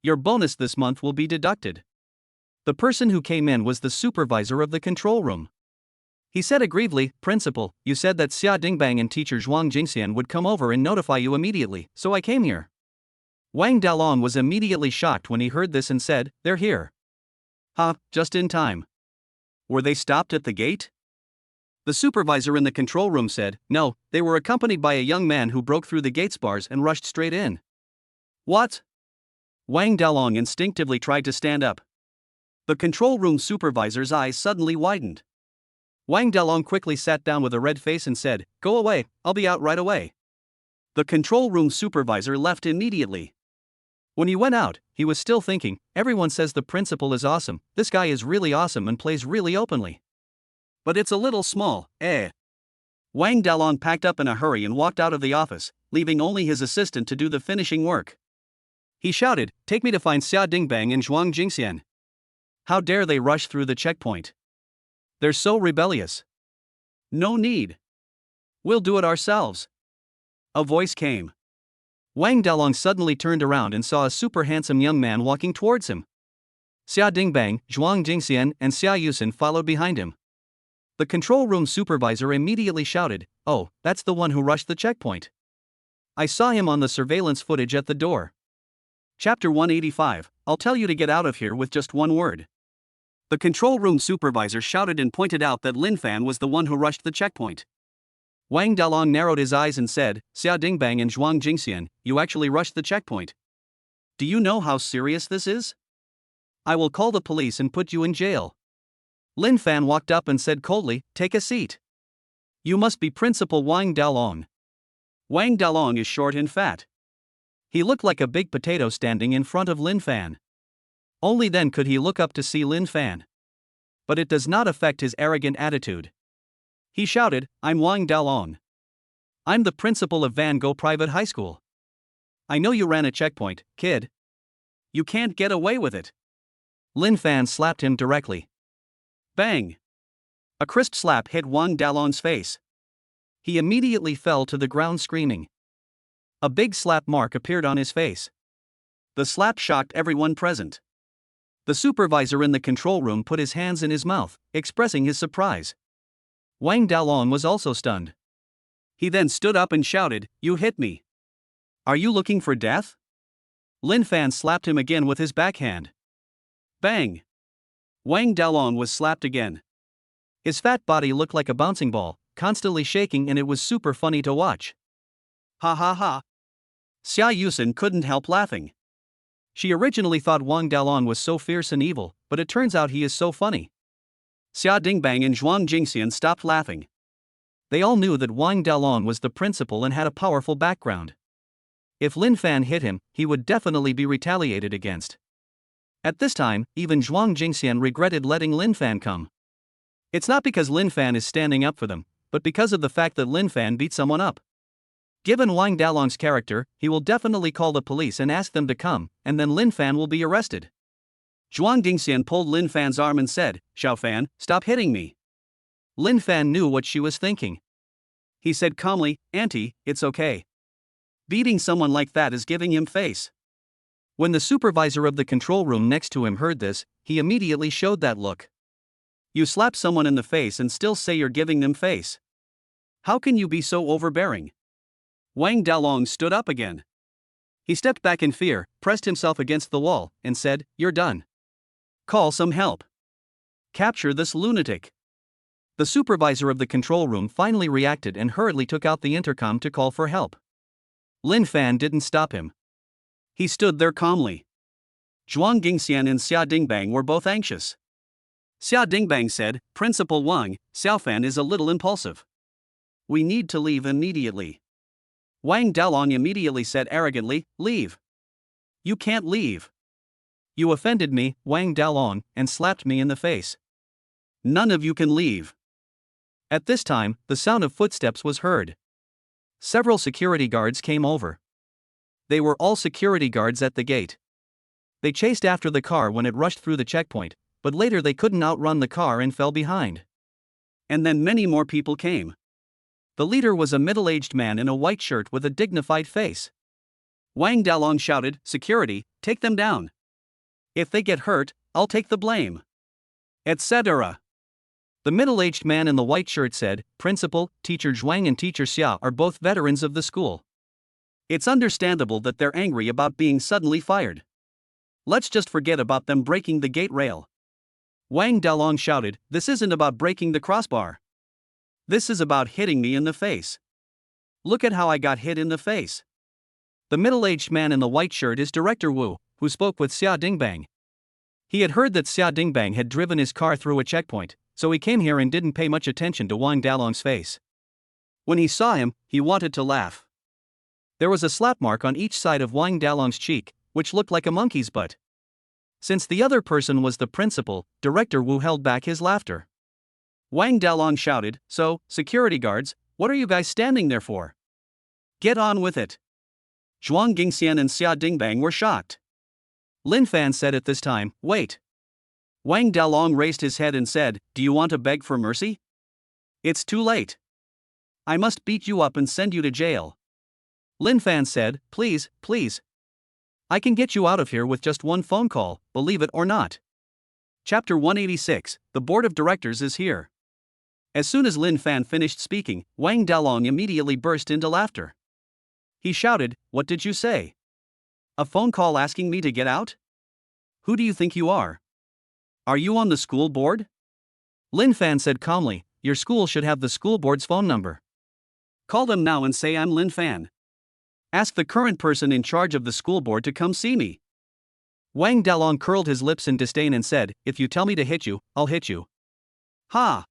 Your bonus this month will be deducted." The person who came in was the supervisor of the control room. He said aggrievedly, "Principal, you said that Xia Dingbang and teacher Zhuang Jingxian would come over and notify you immediately, so I came here." Wang Dalong was immediately shocked when he heard this and said, "They're here." Just in time. Were they stopped at the gate? The supervisor in the control room said, "No, they were accompanied by a young man who broke through the gate's bars and rushed straight in." What? Wang Dalong instinctively tried to stand up. The control room supervisor's eyes suddenly widened. Wang Dalong quickly sat down with a red face and said, "Go away, I'll be out right away." The control room supervisor left immediately. When he went out, he was still thinking, everyone says the principal is awesome, this guy is really awesome and plays really openly. But it's a little small, eh? Wang Dalong packed up in a hurry and walked out of the office, leaving only his assistant to do the finishing work. He shouted, "Take me to find Xia Dingbang and Zhuang Jingxian. How dare they rush through the checkpoint? They're so rebellious." "No need. We'll do it ourselves." A voice came. Wang Dalong suddenly turned around and saw a super handsome young man walking towards him. Xia Dingbang, Zhuang Jingxian, and Xia Yusin followed behind him. The control room supervisor immediately shouted, "Oh, that's the one who rushed the checkpoint. I saw him on the surveillance footage at the door." Chapter 185, I'll tell you to get out of here with just one word. The control room supervisor shouted and pointed out that Lin Fan was the one who rushed the checkpoint. Wang Dalong narrowed his eyes and said, Xia Dingbang and Zhuang Jingxian, you actually rushed the checkpoint. Do you know how serious this is? I will call the police and put you in jail. Lin Fan walked up and said coldly, take a seat. You must be Principal Wang Dalong. Wang Dalong is short and fat. He looked like a big potato standing in front of Lin Fan. Only then could he look up to see Lin Fan. But it does not affect his arrogant attitude. He shouted, I'm Wang Dalong. I'm the principal of Van Gogh Private High School. I know you ran a checkpoint, kid. You can't get away with it. Lin Fan slapped him directly. Bang! A crisp slap hit Wang Dalong's face. He immediately fell to the ground screaming. A big slap mark appeared on his face. The slap shocked everyone present. The supervisor in the control room put his hands in his mouth, expressing his surprise. Wang Dalong was also stunned. He then stood up and shouted, You hit me. Are you looking for death? Lin Fan slapped him again with his backhand. Bang! Wang Dalong was slapped again. His fat body looked like a bouncing ball, constantly shaking, and it was super funny to watch. Ha ha ha. Xia Yusen couldn't help laughing. She originally thought Wang Dalong was so fierce and evil, but it turns out he is so funny. Xia Dingbang and Zhuang Jingxian stopped laughing. They all knew that Wang Dalong was the principal and had a powerful background. If Lin Fan hit him, he would definitely be retaliated against. At this time, even Zhuang Jingxian regretted letting Lin Fan come. It's not because Lin Fan is standing up for them, but because of the fact that Lin Fan beat someone up. Given Wang Dalong's character, he will definitely call the police and ask them to come, and then Lin Fan will be arrested. Zhuang Dingxian pulled Lin Fan's arm and said, Xiao Fan, stop hitting me. Lin Fan knew what she was thinking. He said calmly, Auntie, it's okay. Beating someone like that is giving him face. When the supervisor of the control room next to him heard this, he immediately showed that look. You slap someone in the face and still say you're giving them face. How can you be so overbearing? Wang Dalong stood up again. He stepped back in fear, pressed himself against the wall, and said, You're done. Call some help. Capture this lunatic. The supervisor of the control room finally reacted and hurriedly took out the intercom to call for help. Lin Fan didn't stop him. He stood there calmly. Zhuang Jingxian and Xia Dingbang were both anxious. Xia Dingbang said, Principal Wang, Xiao Fan is a little impulsive. We need to leave immediately. Wang Dalong immediately said arrogantly, Leave. You can't leave. You offended me, Wang Dalong, and slapped me in the face. None of you can leave. At this time, the sound of footsteps was heard. Several security guards came over. They were all security guards at the gate. They chased after the car when it rushed through the checkpoint, but later they couldn't outrun the car and fell behind. And then many more people came. The leader was a middle-aged man in a white shirt with a dignified face. Wang Dalong shouted, Security, take them down. If they get hurt, I'll take the blame. Etc. The middle-aged man in the white shirt said, Principal, Teacher Zhuang and Teacher Xia are both veterans of the school. It's understandable that they're angry about being suddenly fired. Let's just forget about them breaking the gate rail. Wang Dalong shouted, This isn't about breaking the crossbar. This is about hitting me in the face. Look at how I got hit in the face. The middle-aged man in the white shirt is Director Wu, who spoke with Xia Dingbang. He had heard that Xia Dingbang had driven his car through a checkpoint, so he came here and didn't pay much attention to Wang Dalong's face. When he saw him, he wanted to laugh. There was a slap mark on each side of Wang Dalong's cheek, which looked like a monkey's butt. Since the other person was the principal, Director Wu held back his laughter. Wang Dalong shouted, So, security guards, what are you guys standing there for? Get on with it. Zhuang Jingxian and Xia Dingbang were shocked. Lin Fan said at this time, Wait. Wang Dalong raised his head and said, Do you want to beg for mercy? It's too late. I must beat you up and send you to jail. Lin Fan said, Please, please. I can get you out of here with just one phone call, believe it or not. Chapter 186, The Board of Directors is here. As soon as Lin Fan finished speaking, Wang Dalong immediately burst into laughter. He shouted, What did you say? A phone call asking me to get out? Who do you think you are? Are you on the school board? Lin Fan said calmly, Your school should have the school board's phone number. Call them now and say I'm Lin Fan. Ask the current person in charge of the school board to come see me. Wang Dalong curled his lips in disdain and said, if you tell me to hit you, I'll hit you. Ha!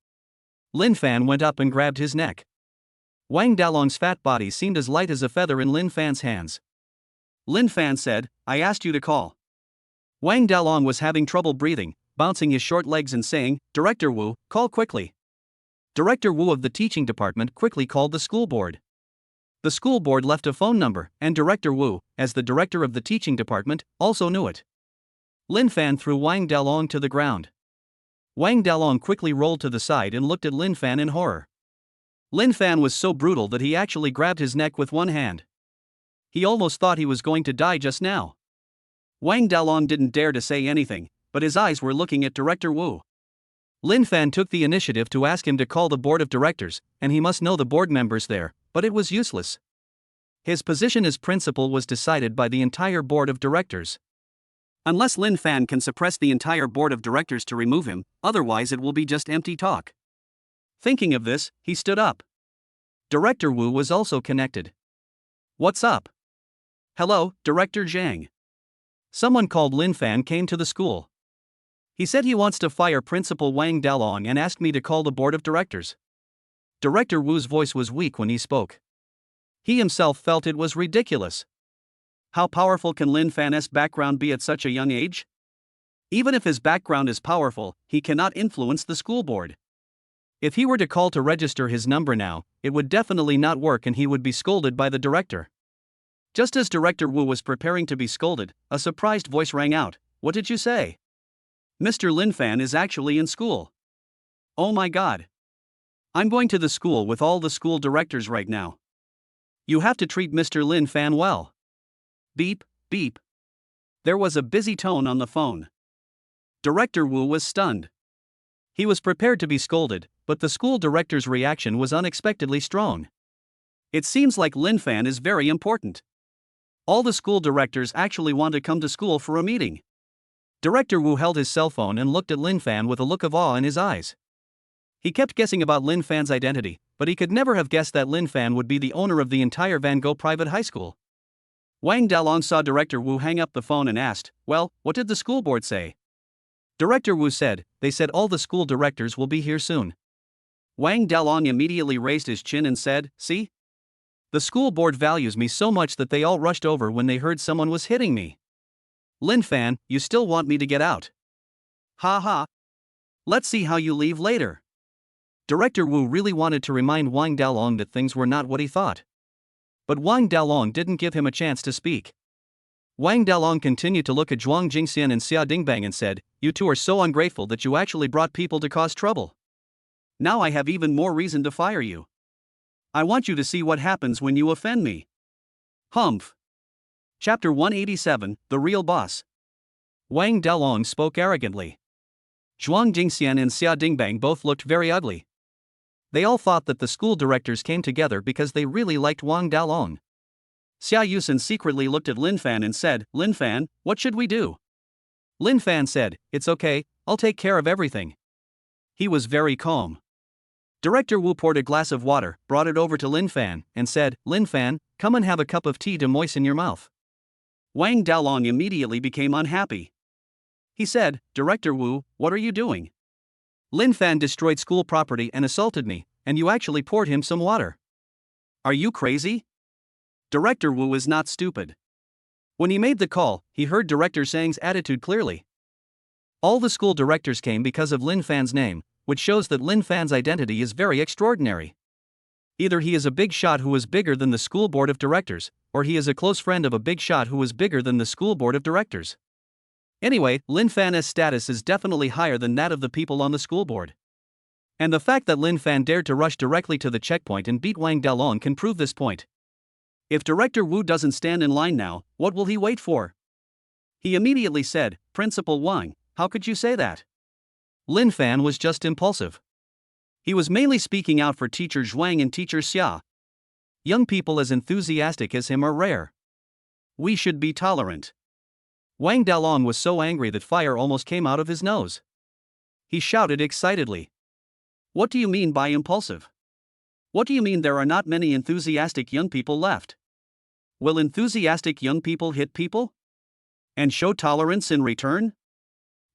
Lin Fan went up and grabbed his neck. Wang Dalong's fat body seemed as light as a feather in Lin Fan's hands. Lin Fan said, I asked you to call. Wang Dalong was having trouble breathing, bouncing his short legs and saying, Director Wu, call quickly. Director Wu of the teaching department quickly called the school board. The school board left a phone number, and Director Wu, as the director of the teaching department, also knew it. Lin Fan threw Wang Dalong to the ground. Wang Dalong quickly rolled to the side and looked at Lin Fan in horror. Lin Fan was so brutal that he actually grabbed his neck with one hand. He almost thought he was going to die just now. Wang Dalong didn't dare to say anything, but his eyes were looking at Director Wu. Lin Fan took the initiative to ask him to call the board of directors, and he must know the board members there, but it was useless. His position as principal was decided by the entire board of directors. Unless Lin Fan can suppress the entire board of directors to remove him, otherwise it will be just empty talk. Thinking of this, he stood up. Director Wu was also connected. What's up? Hello, Director Zhang. Someone called Lin Fan came to the school. He said he wants to fire Principal Wang Dalong and asked me to call the board of directors. Director Wu's voice was weak when he spoke. He himself felt it was ridiculous. How powerful can Lin Fan's background be at such a young age? Even if his background is powerful, he cannot influence the school board. If he were to call to register his number now, it would definitely not work and he would be scolded by the director. Just as Director Wu was preparing to be scolded, a surprised voice rang out, What did you say? Mr. Lin Fan is actually in school. Oh my god. I'm going to the school with all the school directors right now. You have to treat Mr. Lin Fan well. Beep, beep. There was a busy tone on the phone. Director Wu was stunned. He was prepared to be scolded, but the school director's reaction was unexpectedly strong. It seems like Lin Fan is very important. All the school directors actually want to come to school for a meeting. Director Wu held his cell phone and looked at Lin Fan with a look of awe in his eyes. He kept guessing about Lin Fan's identity, but he could never have guessed that Lin Fan would be the owner of the entire Van Gogh private high school. Wang Dalong saw Director Wu hang up the phone and asked, Well, what did the school board say? Director Wu said, They said all the school directors will be here soon. Wang Dalong immediately raised his chin and said, See? The school board values me so much that they all rushed over when they heard someone was hitting me. Lin Fan, you still want me to get out? Ha ha. Let's see how you leave later. Director Wu really wanted to remind Wang Dalong that things were not what he thought. But Wang Dalong didn't give him a chance to speak. Wang Dalong continued to look at Zhuang Jingxian and Xia Dingbang and said, You two are so ungrateful that you actually brought people to cause trouble. Now I have even more reason to fire you. I want you to see what happens when you offend me. Humph. Chapter 187, The Real Boss. Wang Dalong spoke arrogantly. Zhuang Jingxian and Xia Dingbang both looked very ugly. They all thought that the school directors came together because they really liked Wang Dalong. Xia Yusen secretly looked at Lin Fan and said, Lin Fan, what should we do? Lin Fan said, It's okay, I'll take care of everything. He was very calm. Director Wu poured a glass of water, brought it over to Lin Fan, and said, Lin Fan, come and have a cup of tea to moisten your mouth. Wang Dalong immediately became unhappy. He said, Director Wu, what are you doing? Lin Fan destroyed school property and assaulted me, and you actually poured him some water. Are you crazy? Director Wu is not stupid. When he made the call, he heard Director Zhang's attitude clearly. All the school directors came because of Lin Fan's name, which shows that Lin Fan's identity is very extraordinary. Either he is a big shot who is bigger than the school board of directors, or he is a close friend of a big shot who is bigger than the school board of directors. Anyway, Lin Fan's status is definitely higher than that of the people on the school board. And the fact that Lin Fan dared to rush directly to the checkpoint and beat Wang Dalong can prove this point. If Director Wu doesn't stand in line now, what will he wait for? He immediately said, Principal Wang, how could you say that? Lin Fan was just impulsive. He was mainly speaking out for Teacher Zhuang and Teacher Xia. Young people as enthusiastic as him are rare. We should be tolerant. Wang Dalong was so angry that fire almost came out of his nose. He shouted excitedly. What do you mean by impulsive? What do you mean there are not many enthusiastic young people left? Will enthusiastic young people hit people? And show tolerance in return?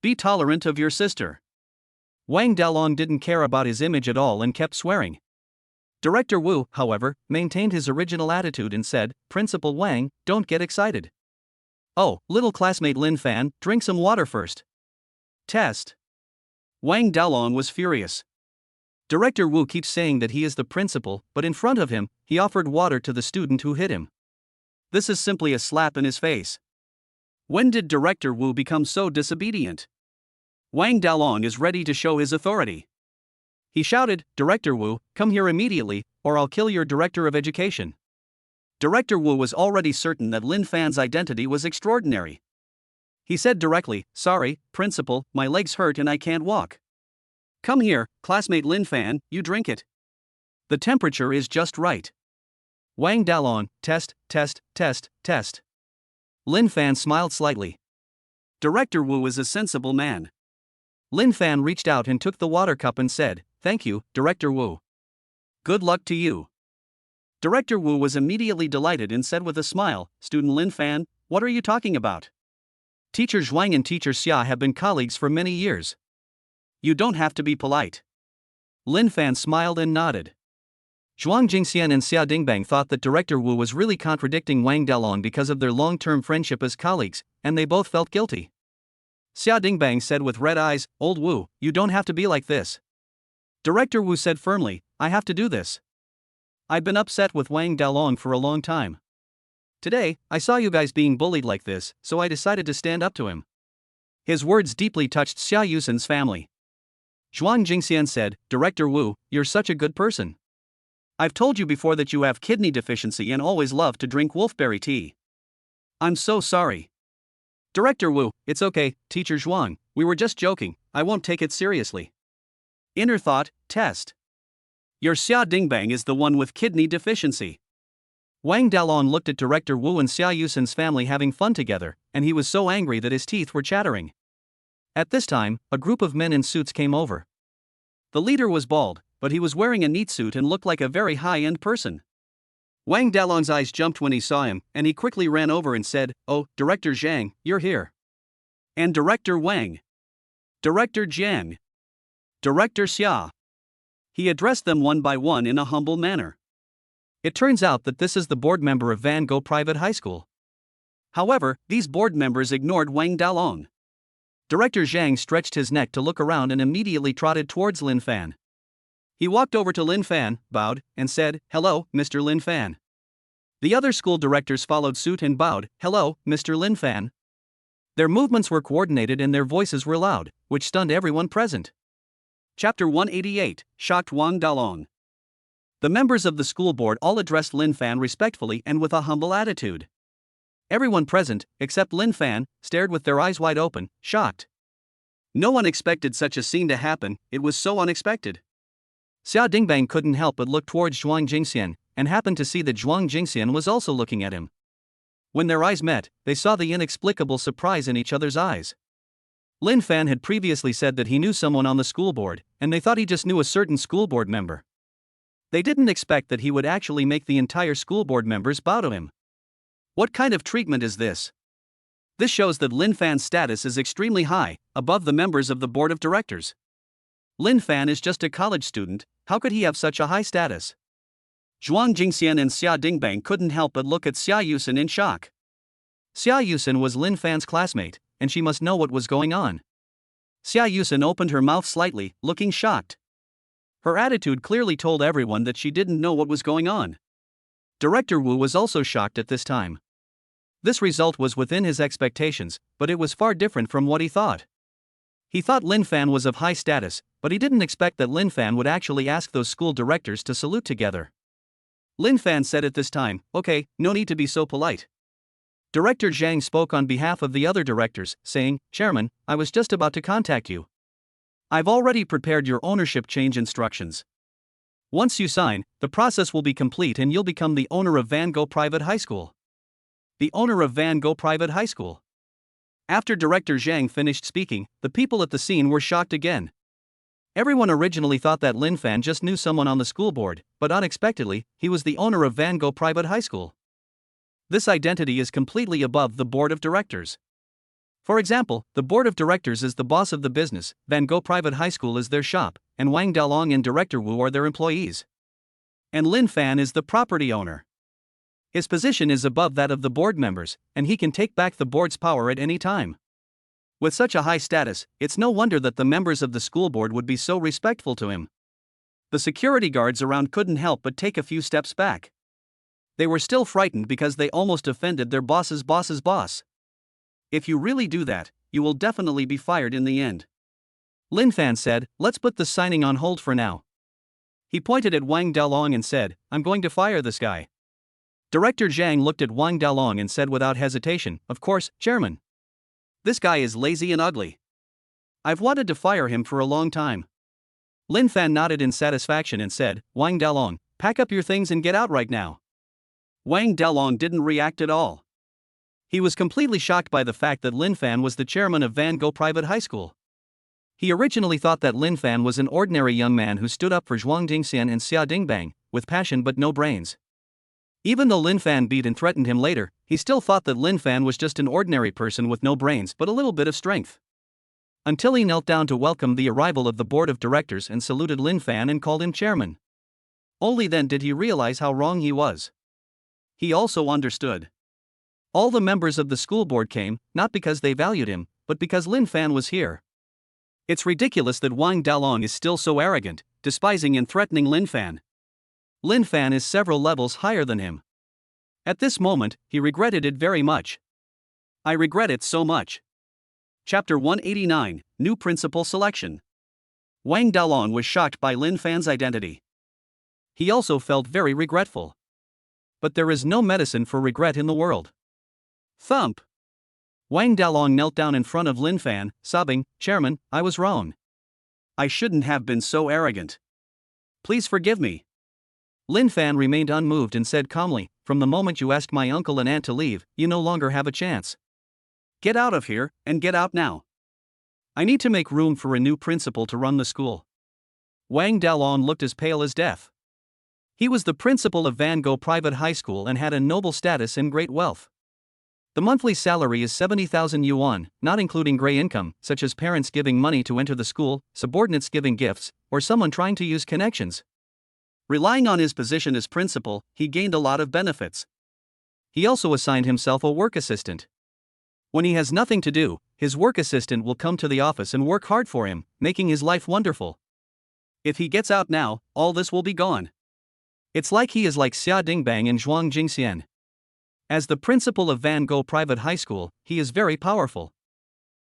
Be tolerant of your sister. Wang Dalong didn't care about his image at all and kept swearing. Director Wu, however, maintained his original attitude and said, Principal Wang, don't get excited. Oh, little classmate Lin Fan, drink some water first. Test. Wang Dalong was furious. Director Wu keeps saying that he is the principal, but in front of him, he offered water to the student who hit him. This is simply a slap in his face. When did Director Wu become so disobedient? Wang Dalong is ready to show his authority. He shouted, Director Wu, come here immediately, or I'll kill your Director of Education. Director Wu was already certain that Lin Fan's identity was extraordinary. He said directly, Sorry, Principal, my legs hurt and I can't walk. Come here, classmate Lin Fan, you drink it. The temperature is just right. Wang Dalong, test, test, test, test. Lin Fan smiled slightly. Director Wu is a sensible man. Lin Fan reached out and took the water cup and said, Thank you, Director Wu. Good luck to you. Director Wu was immediately delighted and said with a smile, Student Lin Fan, what are you talking about? Teacher Zhuang and Teacher Xia have been colleagues for many years. You don't have to be polite. Lin Fan smiled and nodded. Zhuang Jingxian and Xia Dingbang thought that Director Wu was really contradicting Wang Dalong because of their long-term friendship as colleagues, and they both felt guilty. Xia Dingbang said with red eyes, Old Wu, you don't have to be like this. Director Wu said firmly, I have to do this. I've been upset with Wang Dalong for a long time. Today, I saw you guys being bullied like this, so I decided to stand up to him. His words deeply touched Xia Yusen's family. Zhuang Jingxian said, Director Wu, you're such a good person. I've told you before that you have kidney deficiency and always love to drink wolfberry tea. I'm so sorry. Director Wu, it's okay, Teacher Zhuang, we were just joking, I won't take it seriously. Inner thought, test. Your Xia Dingbang is the one with kidney deficiency. Wang Dalong looked at Director Wu and Xia Yusen's family having fun together, and he was so angry that his teeth were chattering. At this time, a group of men in suits came over. The leader was bald, but he was wearing a neat suit and looked like a very high-end person. Wang Dalong's eyes jumped when he saw him, and he quickly ran over and said, Oh, Director Zhang, you're here. And Director Wang. Director Jiang. Director Xia. He addressed them one by one in a humble manner. It turns out that this is the board member of Van Gogh Private High School. However, these board members ignored Wang Dalong. Director Zhang stretched his neck to look around and immediately trotted towards Lin Fan. He walked over to Lin Fan, bowed, and said, Hello, Mr. Lin Fan. The other school directors followed suit and bowed, Hello, Mr. Lin Fan. Their movements were coordinated and their voices were loud, which stunned everyone present. Chapter 188, Shocked Wang Dalong. The members of the school board all addressed Lin Fan respectfully and with a humble attitude. Everyone present, except Lin Fan, stared with their eyes wide open, shocked. No one expected such a scene to happen, it was so unexpected. Xia Dingbang couldn't help but look towards Zhuang Jingxian, and happened to see that Zhuang Jingxian was also looking at him. When their eyes met, they saw the inexplicable surprise in each other's eyes. Lin Fan had previously said that he knew someone on the school board, and they thought he just knew a certain school board member. They didn't expect that he would actually make the entire school board members bow to him. What kind of treatment is this? This shows that Lin Fan's status is extremely high, above the members of the board of directors. Lin Fan is just a college student, how could he have such a high status? Zhuang Jingxian and Xia Dingbang couldn't help but look at Xia Yusen in shock. Xia Yusen was Lin Fan's classmate, and she must know what was going on. Xia Yusen opened her mouth slightly, looking shocked. Her attitude clearly told everyone that she didn't know what was going on. Director Wu was also shocked at this time. This result was within his expectations, but it was far different from what he thought. He thought Lin Fan was of high status, but he didn't expect that Lin Fan would actually ask those school directors to salute together. Lin Fan said at this time, Okay, no need to be so polite. Director Zhang spoke on behalf of the other directors, saying, Chairman, I was just about to contact you. I've already prepared your ownership change instructions. Once you sign, the process will be complete and you'll become the owner of Van Gogh Private High School. The owner of Van Gogh Private High School. After Director Zhang finished speaking, the people at the scene were shocked again. Everyone originally thought that Lin Fan just knew someone on the school board, but unexpectedly, he was the owner of Van Gogh Private High School. This identity is completely above the board of directors. For example, the board of directors is the boss of the business, Van Gogh Private High School is their shop, and Wang Dalong and Director Wu are their employees. And Lin Fan is the property owner. His position is above that of the board members, and he can take back the board's power at any time. With such a high status, it's no wonder that the members of the school board would be so respectful to him. The security guards around couldn't help but take a few steps back. They were still frightened because they almost offended their boss's boss. If you really do that, you will definitely be fired in the end. Lin Fan said, let's put the signing on hold for now. He pointed at Wang Dalong and said, I'm going to fire this guy. Director Zhang looked at Wang Dalong and said without hesitation, of course, Chairman. This guy is lazy and ugly. I've wanted to fire him for a long time. Lin Fan nodded in satisfaction and said, Wang Dalong, pack up your things and get out right now. Wang Dalong didn't react at all. He was completely shocked by the fact that Lin Fan was the chairman of Van Gogh Private High School. He originally thought that Lin Fan was an ordinary young man who stood up for Zhuang Dingxian and Xia Dingbang, with passion but no brains. Even though Lin Fan beat and threatened him later, he still thought that Lin Fan was just an ordinary person with no brains but a little bit of strength. Until he knelt down to welcome the arrival of the board of directors and saluted Lin Fan and called him chairman. Only then did he realize how wrong he was. He also understood. All the members of the school board came, not because they valued him, but because Lin Fan was here. It's ridiculous that Wang Dalong is still so arrogant, despising and threatening Lin Fan. Lin Fan is several levels higher than him. At this moment, he regretted it very much. I regret it so much. Chapter 189, New Principal Selection. Wang Dalong was shocked by Lin Fan's identity. He also felt very regretful. But there is no medicine for regret in the world. Thump! Wang Dalong knelt down in front of Lin Fan, sobbing, Chairman, I was wrong. I shouldn't have been so arrogant. Please forgive me. Lin Fan remained unmoved and said calmly, from the moment you asked my uncle and aunt to leave, you no longer have a chance. Get out of here, and get out now. I need to make room for a new principal to run the school. Wang Dalong looked as pale as death. He was the principal of Van Gogh Private High School and had a noble status and great wealth. The monthly salary is 70,000 yuan, not including gray income, such as parents giving money to enter the school, subordinates giving gifts, or someone trying to use connections. Relying on his position as principal, he gained a lot of benefits. He also assigned himself a work assistant. When he has nothing to do, his work assistant will come to the office and work hard for him, making his life wonderful. If he gets out now, all this will be gone. It's like he is like Xia Dingbang and Zhuang Jingxian. As the principal of Van Gogh Private High School, he is very powerful.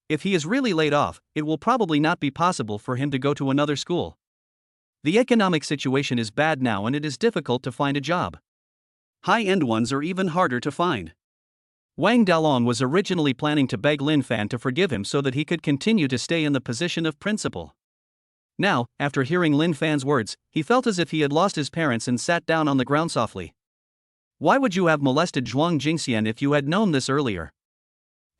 If he is really laid off, it will probably not be possible for him to go to another school. The economic situation is bad now and it is difficult to find a job. High-end ones are even harder to find. Wang Dalong was originally planning to beg Lin Fan to forgive him so that he could continue to stay in the position of principal. Now, after hearing Lin Fan's words, he felt as if he had lost his parents and sat down on the ground softly. Why would you have molested Zhuang Jingxian if you had known this earlier?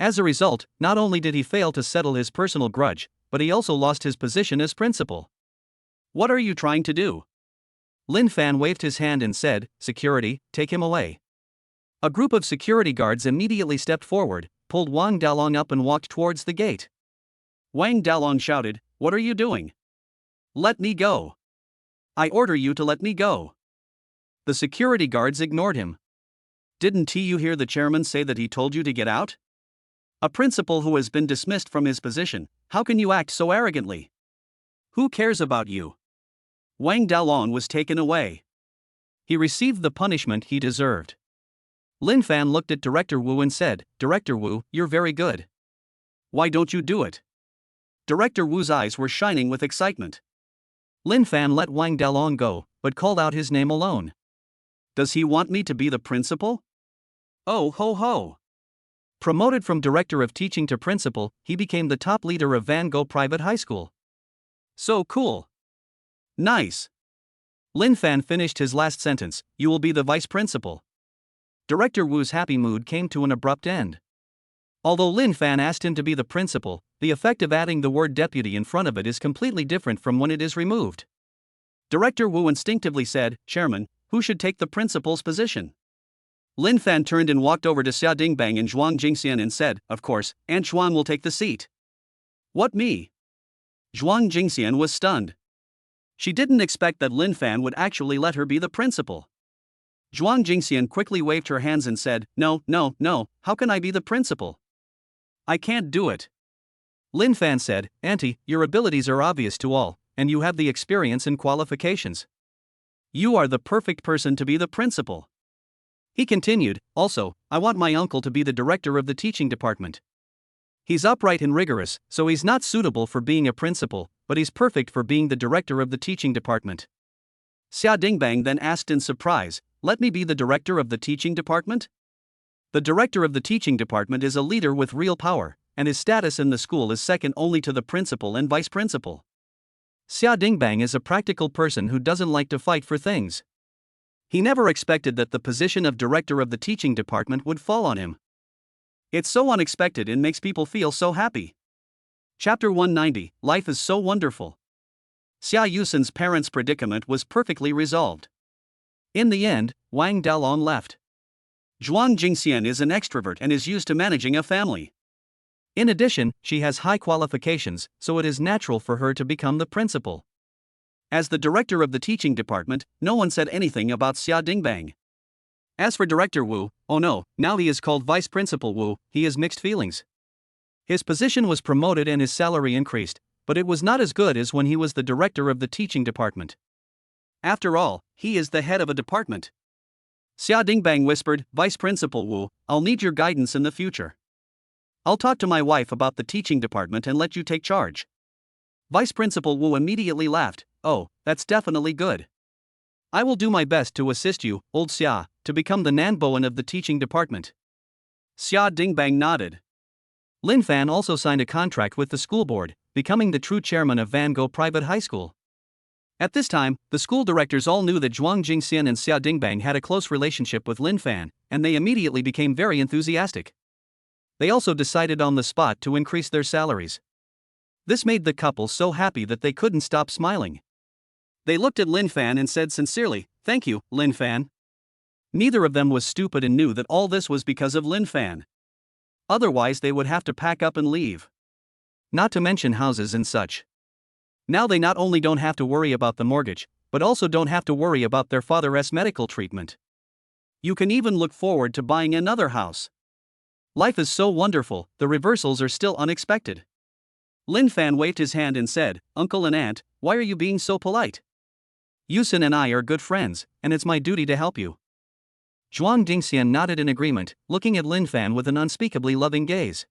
As a result, not only did he fail to settle his personal grudge, but he also lost his position as principal. What are you trying to do? Lin Fan waved his hand and said, Security, take him away. A group of security guards immediately stepped forward, pulled Wang Dalong up and walked towards the gate. Wang Dalong shouted, What are you doing? Let me go. I order you to let me go. The security guards ignored him. Didn't you hear the chairman say that he told you to get out? A principal who has been dismissed from his position, how can you act so arrogantly? Who cares about you? Wang Dalong was taken away. He received the punishment he deserved. Lin Fan looked at Director Wu and said, Director Wu, you're very good. Why don't you do it? Director Wu's eyes were shining with excitement. Lin Fan let Wang Dalong go, but called out his name alone. Does he want me to be the principal? Oh ho ho! Promoted from director of teaching to principal, he became the top leader of Van Gogh Private High School. So cool. Nice. Lin Fan finished his last sentence, you will be the vice principal. Director Wu's happy mood came to an abrupt end. Although Lin Fan asked him to be the principal, the effect of adding the word deputy in front of it is completely different from when it is removed. Director Wu instinctively said, Chairman, who should take the principal's position? Lin Fan turned and walked over to Xia Dingbang and Zhuang Jingxian and said, of course, Aunt Xuan will take the seat. What, me? Zhuang Jingxian was stunned. She didn't expect that Lin Fan would actually let her be the principal. Zhuang Jingxian quickly waved her hands and said, no, how can I be the principal? I can't do it. Lin Fan said, Auntie, your abilities are obvious to all, and you have the experience and qualifications. You are the perfect person to be the principal. He continued, also, I want my uncle to be the director of the teaching department. He's upright and rigorous, so he's not suitable for being a principal, but he's perfect for being the director of the teaching department. Xia Dingbang then asked in surprise, let me be the director of the teaching department? The director of the teaching department is a leader with real power, and his status in the school is second only to the principal and vice principal. Xia Dingbang is a practical person who doesn't like to fight for things. He never expected that the position of director of the teaching department would fall on him. It's so unexpected and makes people feel so happy. Chapter 190, Life is so wonderful. Xia Yusen's parents' predicament was perfectly resolved. In the end, Wang Dalong left. Zhuang Jingxian is an extrovert and is used to managing a family. In addition, she has high qualifications, so it is natural for her to become the principal. As the director of the teaching department, no one said anything about Xia Dingbang. As for Director Wu, oh no, now he is called Vice Principal Wu, he has mixed feelings. His position was promoted and his salary increased, but it was not as good as when he was the director of the teaching department. After all, he is the head of a department. Xia Dingbang whispered, Vice Principal Wu, I'll need your guidance in the future. I'll talk to my wife about the teaching department and let you take charge. Vice Principal Wu immediately laughed, oh, that's definitely good. I will do my best to assist you, old Xia, to become the Nanboan of the teaching department. Xia Dingbang nodded. Lin Fan also signed a contract with the school board, becoming the true chairman of Van Gogh Private High School. At this time, the school directors all knew that Zhuang Jingxian and Xia Dingbang had a close relationship with Lin Fan, and they immediately became very enthusiastic. They also decided on the spot to increase their salaries. This made the couple so happy that they couldn't stop smiling. They looked at Lin Fan and said sincerely, thank you, Lin Fan. Neither of them was stupid and knew that all this was because of Lin Fan. Otherwise they would have to pack up and leave. Not to mention houses and such. Now they not only don't have to worry about the mortgage, but also don't have to worry about their father's medical treatment. You can even look forward to buying another house. Life is so wonderful, the reversals are still unexpected. Lin Fan waved his hand and said, Uncle and Aunt, why are you being so polite? Yusen and I are good friends, and it's my duty to help you. Zhuang Jingxian nodded in agreement, looking at Lin Fan with an unspeakably loving gaze.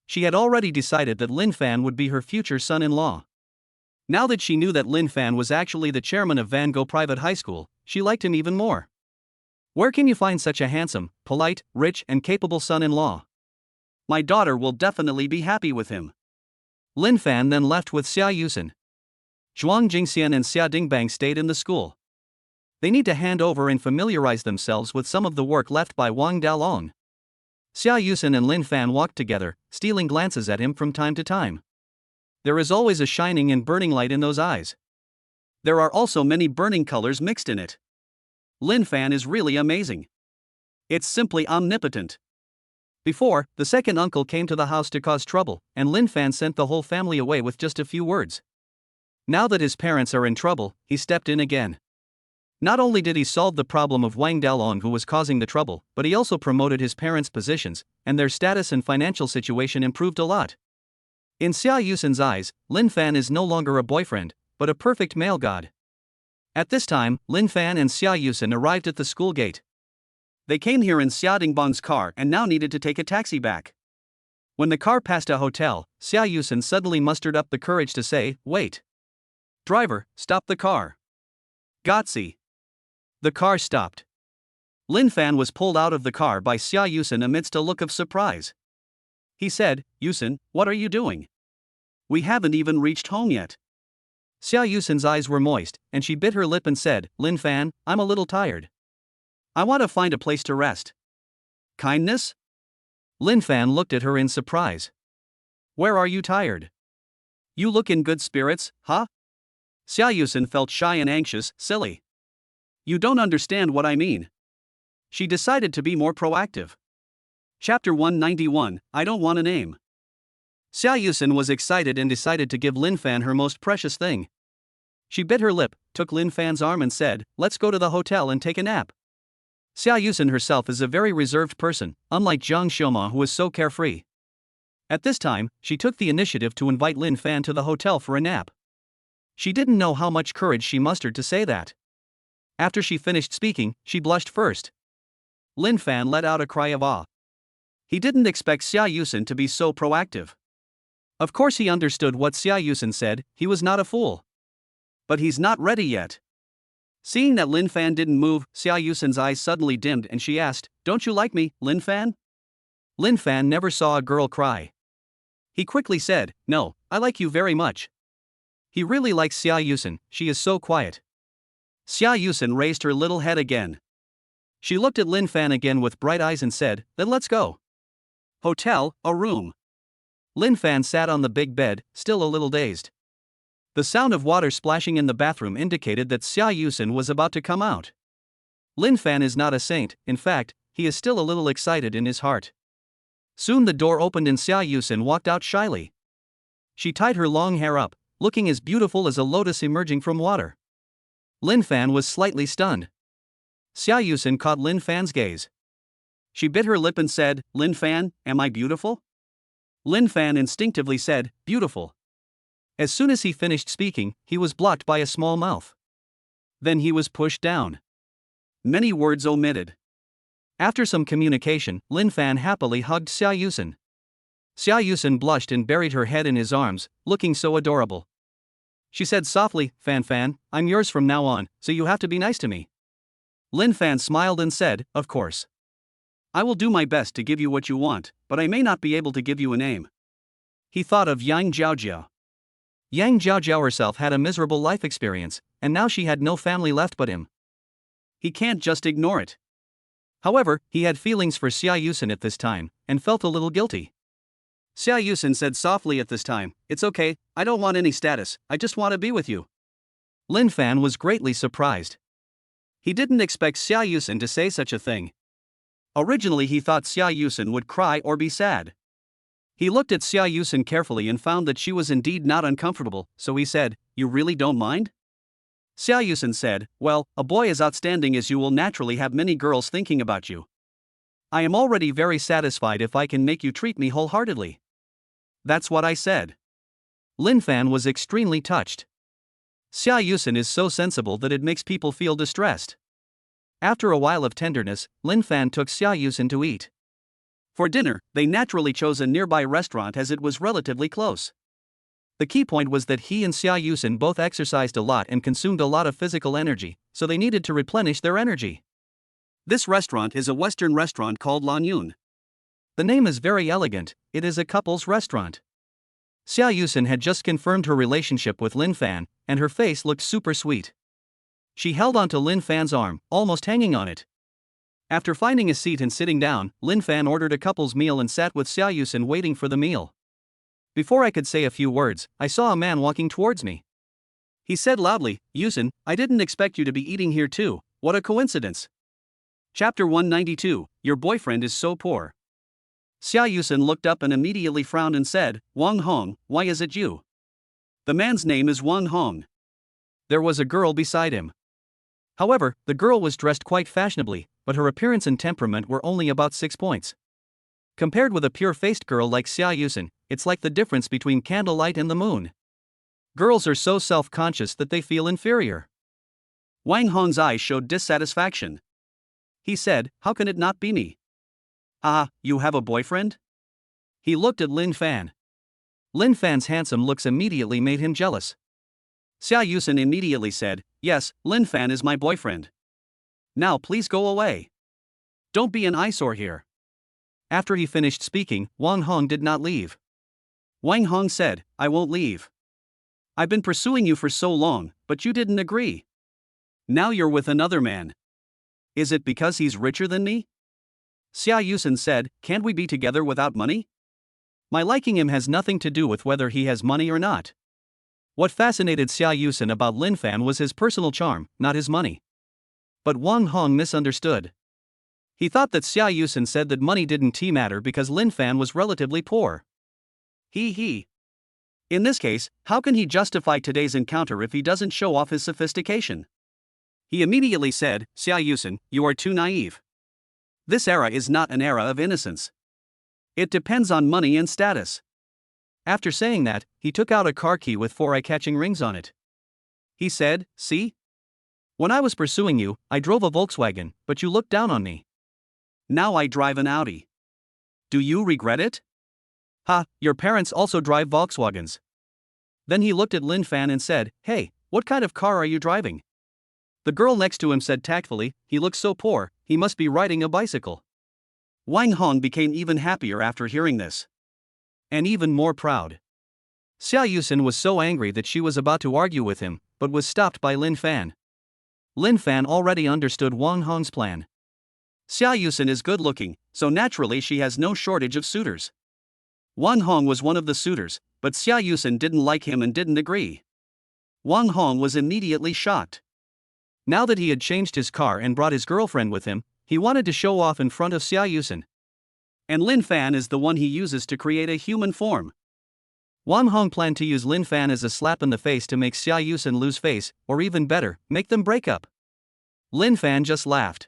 She had already decided that Lin Fan would be her future son-in-law. Now that she knew that Lin Fan was actually the chairman of Van Gogh Private High School, she liked him even more. Where can you find such a handsome, polite, rich, and capable son-in-law? My daughter will definitely be happy with him. Lin Fan then left with Xia Yusen. Zhuang Jingxian and Xia Dingbang stayed in the school. They need to hand over and familiarize themselves with some of the work left by Wang Dalong. Xia Yusen and Lin Fan walked together, stealing glances at him from time to time. There is always a shining and burning light in those eyes. There are also many burning colors mixed in it. Lin Fan is really amazing. It's simply omnipotent. Before, the second uncle came to the house to cause trouble, and Lin Fan sent the whole family away with just a few words. Now that his parents are in trouble, he stepped in again. Not only did he solve the problem of Wang Dalong who was causing the trouble, but he also promoted his parents' positions, and their status and financial situation improved a lot. In Xia Yusen's eyes, Lin Fan is no longer a boyfriend, but a perfect male god. At this time, Lin Fan and Xia Yusen arrived at the school gate. They came here in Xia Dingbang's car and now needed to take a taxi back. When the car passed a hotel, Xia Yusen suddenly mustered up the courage to say, wait. Driver, stop the car. Gotsy. The car stopped. Lin Fan was pulled out of the car by Xia Yusen amidst a look of surprise. He said, Yusen, what are you doing? We haven't even reached home yet. Xia Yusen's eyes were moist, and she bit her lip and said, Lin Fan, I'm a little tired. I want to find a place to rest. Kindness? Lin Fan looked at her in surprise. Where are you tired? You look in good spirits, huh? Xia Yusen felt shy and anxious. Silly. You don't understand what I mean. She decided to be more proactive. Chapter 191, I don't want a name. Xia Yusen was excited and decided to give Lin Fan her most precious thing. She bit her lip, took Lin Fan's arm and said, let's go to the hotel and take a nap. Xia Yusen herself is a very reserved person, unlike Jiang Xioma who is so carefree. At this time, she took the initiative to invite Lin Fan to the hotel for a nap. She didn't know how much courage she mustered to say that. After she finished speaking, she blushed first. Lin Fan let out a cry of awe. He didn't expect Xia Yusen to be so proactive. Of course he understood what Xia Yusen said, he was not a fool. But he's not ready yet. Seeing that Lin Fan didn't move, Xia Yusen's eyes suddenly dimmed and she asked, don't you like me, Lin Fan? Lin Fan never saw a girl cry. He quickly said, no, I like you very much. He really likes Xia Yusen, she is so quiet. Xia Yusen raised her little head again. She looked at Lin Fan again with bright eyes and said, then let's go. Hotel, a room. Lin Fan sat on the big bed, still a little dazed. The sound of water splashing in the bathroom indicated that Xia Yusen was about to come out. Lin Fan is not a saint, in fact, he is still a little excited in his heart. Soon the door opened and Xia Yusen walked out shyly. She tied her long hair up, looking as beautiful as a lotus emerging from water. Lin Fan was slightly stunned. Xia Yusen caught Lin Fan's gaze. She bit her lip and said, Lin Fan, am I beautiful? Lin Fan instinctively said, beautiful. As soon as he finished speaking, he was blocked by a small mouth. Then he was pushed down. Many words omitted. After some communication, Lin Fan happily hugged Xia Yusen. Xia Yusen blushed and buried her head in his arms, looking so adorable. She said softly, Fan Fan, I'm yours from now on, so you have to be nice to me. Lin Fan smiled and said, of course. I will do my best to give you what you want, but I may not be able to give you a name. He thought of Yang Jiaojiao. Yang Jiaojiao herself had a miserable life experience, and now she had no family left but him. He can't just ignore it. However, he had feelings for Xia Yusen at this time, and felt a little guilty. Xia Yusen said softly at this time, it's okay, I don't want any status, I just want to be with you. Lin Fan was greatly surprised. He didn't expect Xia Yusen to say such a thing. Originally he thought Xia Yusen would cry or be sad. He looked at Xia Yusen carefully and found that she was indeed not uncomfortable, so he said, you really don't mind? Xia Yusen said, well, a boy as outstanding as you will naturally have many girls thinking about you. I am already very satisfied if I can make you treat me wholeheartedly. That's what I said. Lin Fan was extremely touched. Xia Yusen is so sensible that it makes people feel distressed. After a while of tenderness, Lin Fan took Xia Yusen to eat. For dinner, they naturally chose a nearby restaurant as it was relatively close. The key point was that he and Xia Yusen both exercised a lot and consumed a lot of physical energy, so they needed to replenish their energy. This restaurant is a Western restaurant called Lan Yun. The name is very elegant, it is a couple's restaurant. Xia Yusen had just confirmed her relationship with Lin Fan, and her face looked super sweet. She held onto Lin Fan's arm, almost hanging on it. After finding a seat and sitting down, Lin Fan ordered a couple's meal and sat with Xia Yusen waiting for the meal. Before I could say a few words, I saw a man walking towards me. He said loudly, Yusen, I didn't expect you to be eating here too, what a coincidence. Chapter 192, Your boyfriend is so poor. Xia Yusen looked up and immediately frowned and said, Wang Hong, why is it you? The man's name is Wang Hong. There was a girl beside him. However, the girl was dressed quite fashionably, but her appearance and temperament were only about 6 points. Compared with a pure-faced girl like Xia Yusen, it's like the difference between candlelight and the moon. Girls are so self-conscious that they feel inferior. Wang Hong's eyes showed dissatisfaction. He said, how can it not be me? Ah, you have a boyfriend? He looked at Lin Fan. Lin Fan's handsome looks immediately made him jealous. Xia Yusen immediately said, yes, Lin Fan is my boyfriend. Now please go away. Don't be an eyesore here. After he finished speaking, Wang Hong did not leave. Wang Hong said, I won't leave. I've been pursuing you for so long, but you didn't agree. Now you're with another man. Is it because he's richer than me? Xia Yusen said, can't we be together without money? My liking him has nothing to do with whether he has money or not. What fascinated Xia Yusen about Lin Fan was his personal charm, not his money. But Wang Hong misunderstood. He thought that Xia Yusen said that money didn't matter because Lin Fan was relatively poor. He. In this case, how can he justify today's encounter if he doesn't show off his sophistication? He immediately said, Xia Yusen, you are too naive. This era is not an era of innocence. It depends on money and status. After saying that, he took out a car key with 4 eye-catching rings on it. He said, see? When I was pursuing you, I drove a Volkswagen, but you looked down on me. Now I drive an Audi. Do you regret it? Ha, your parents also drive Volkswagens. Then he looked at Lin Fan and said, hey, what kind of car are you driving? The girl next to him said tactfully, he looks so poor, he must be riding a bicycle. Wang Hong became even happier after hearing this. And even more proud. Xia Yusen was so angry that she was about to argue with him, but was stopped by Lin Fan. Lin Fan already understood Wang Hong's plan. Xia Yusen is good looking, so naturally she has no shortage of suitors. Wang Hong was one of the suitors, but Xia Yusen didn't like him and didn't agree. Wang Hong was immediately shocked. Now that he had changed his car and brought his girlfriend with him, he wanted to show off in front of Xia Yusen. And Lin Fan is the one he uses to create a human form. Wang Hong planned to use Lin Fan as a slap in the face to make Xia Yusen lose face, or even better, make them break up. Lin Fan just laughed.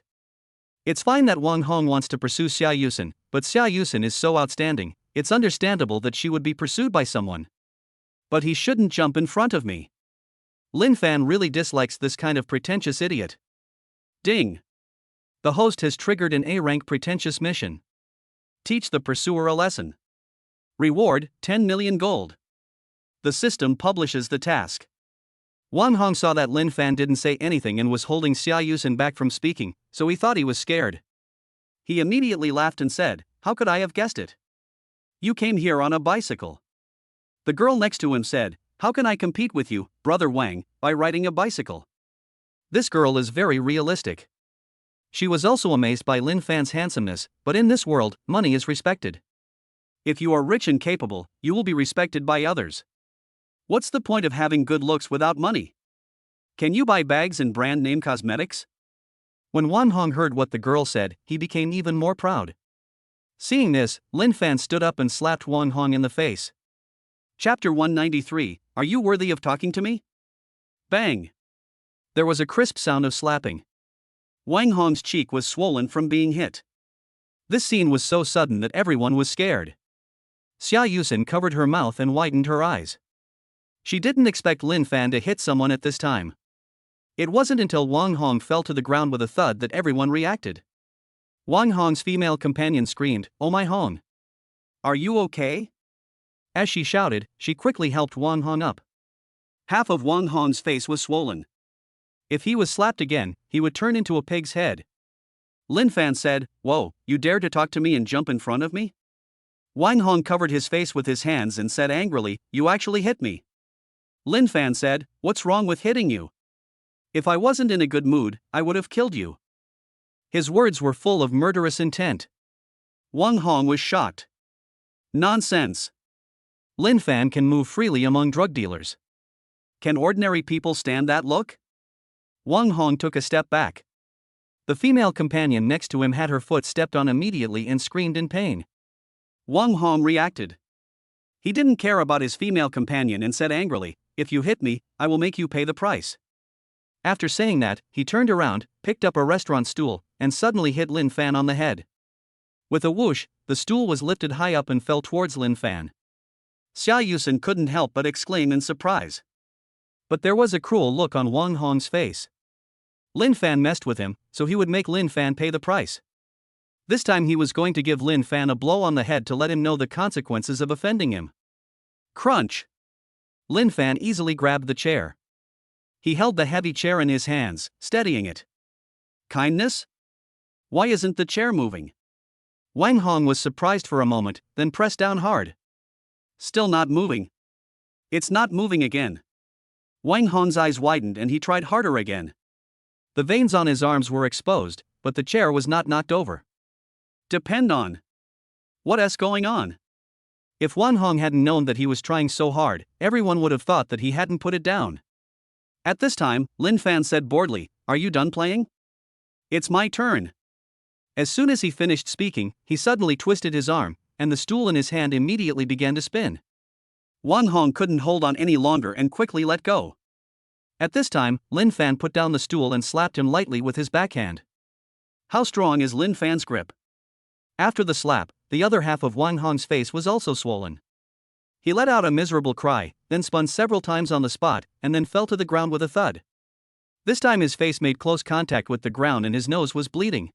It's fine that Wang Hong wants to pursue Xia Yusen, but Xia Yusen is so outstanding, it's understandable that she would be pursued by someone. But he shouldn't jump in front of me. Lin Fan really dislikes this kind of pretentious idiot. Ding! The host has triggered an A-rank pretentious mission. Teach the pursuer a lesson. Reward, 10 million gold. The system publishes the task. Wang Hong saw that Lin Fan didn't say anything and was holding Xia Yusen back from speaking, so he thought he was scared. He immediately laughed and said, how could I have guessed it? You came here on a bicycle. The girl next to him said, how can I compete with you, brother Wang, by riding a bicycle? This girl is very realistic. She was also amazed by Lin Fan's handsomeness, but in this world, money is respected. If you are rich and capable, you will be respected by others. What's the point of having good looks without money? Can you buy bags and brand name cosmetics? When Wang Hong heard what the girl said, he became even more proud. Seeing this, Lin Fan stood up and slapped Wang Hong in the face. Chapter 193, Are you worthy of talking to me? Bang! There was a crisp sound of slapping. Wang Hong's cheek was swollen from being hit. This scene was so sudden that everyone was scared. Xia Yusen covered her mouth and widened her eyes. She didn't expect Lin Fan to hit someone at this time. It wasn't until Wang Hong fell to the ground with a thud that everyone reacted. Wang Hong's female companion screamed, "Oh my Hong! Are you okay?" As she shouted, she quickly helped Wang Hong up. Half of Wang Hong's face was swollen. If he was slapped again, he would turn into a pig's head. Lin Fan said, "Whoa, you dare to talk to me and jump in front of me?" Wang Hong covered his face with his hands and said angrily, "You actually hit me." Lin Fan said, "What's wrong with hitting you? If I wasn't in a good mood, I would have killed you." His words were full of murderous intent. Wang Hong was shocked. Nonsense. Lin Fan can move freely among drug dealers. Can ordinary people stand that look? Wang Hong took a step back. The female companion next to him had her foot stepped on immediately and screamed in pain. Wang Hong reacted. He didn't care about his female companion and said angrily, "If you hit me, I will make you pay the price." After saying that, he turned around, picked up a restaurant stool, and suddenly hit Lin Fan on the head. With a whoosh, the stool was lifted high up and fell towards Lin Fan. Xia Yusen couldn't help but exclaim in surprise. But there was a cruel look on Wang Hong's face. Lin Fan messed with him, so he would make Lin Fan pay the price. This time he was going to give Lin Fan a blow on the head to let him know the consequences of offending him. Crunch! Lin Fan easily grabbed the chair. He held the heavy chair in his hands, steadying it. Kindness? Why isn't the chair moving? Wang Hong was surprised for a moment, then pressed down hard. Still not moving. It's not moving again. Wang Hong's eyes widened and he tried harder again. The veins on his arms were exposed, but the chair was not knocked over. Depend on. What's going on? If Wan Hong hadn't known that he was trying so hard, everyone would have thought that he hadn't put it down. At this time, Lin Fan said boredly, "Are you done playing? It's my turn." As soon as he finished speaking, he suddenly twisted his arm, and the stool in his hand immediately began to spin. Wan Hong couldn't hold on any longer and quickly let go. At this time, Lin Fan put down the stool and slapped him lightly with his backhand. How strong is Lin Fan's grip? After the slap, the other half of Wan Hong's face was also swollen. He let out a miserable cry, then spun several times on the spot, and then fell to the ground with a thud. This time his face made close contact with the ground and his nose was bleeding.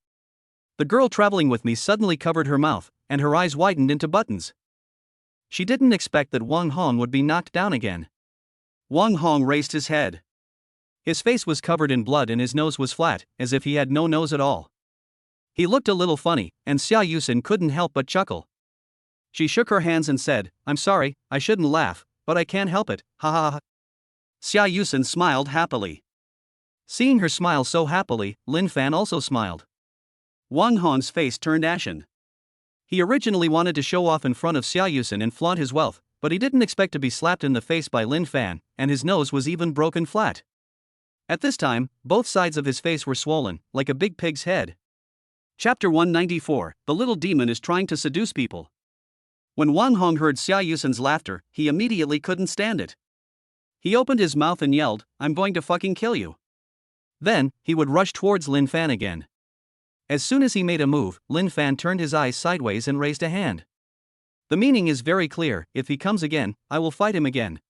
The girl traveling with me suddenly covered her mouth, and her eyes widened into buttons. She didn't expect that Wang Hong would be knocked down again. Wang Hong raised his head. His face was covered in blood and his nose was flat, as if he had no nose at all. He looked a little funny, and Xia Yusin couldn't help but chuckle. She shook her hands and said, "I'm sorry, I shouldn't laugh, but I can't help it, ha ha ha." Xia Yusin smiled happily. Seeing her smile so happily, Lin Fan also smiled. Wang Hong's face turned ashen. He originally wanted to show off in front of Xia Yusin and flaunt his wealth, but he didn't expect to be slapped in the face by Lin Fan, and his nose was even broken flat. At this time, both sides of his face were swollen, like a big pig's head. Chapter 194, The Little Demon is Trying to Seduce People. When Wang Hong heard Xia Yusin's laughter, he immediately couldn't stand it. He opened his mouth and yelled, "I'm going to fucking kill you." Then, he would rush towards Lin Fan again. As soon as he made a move, Lin Fan turned his eyes sideways and raised a hand. The meaning is very clear: if he comes again, I will fight him again.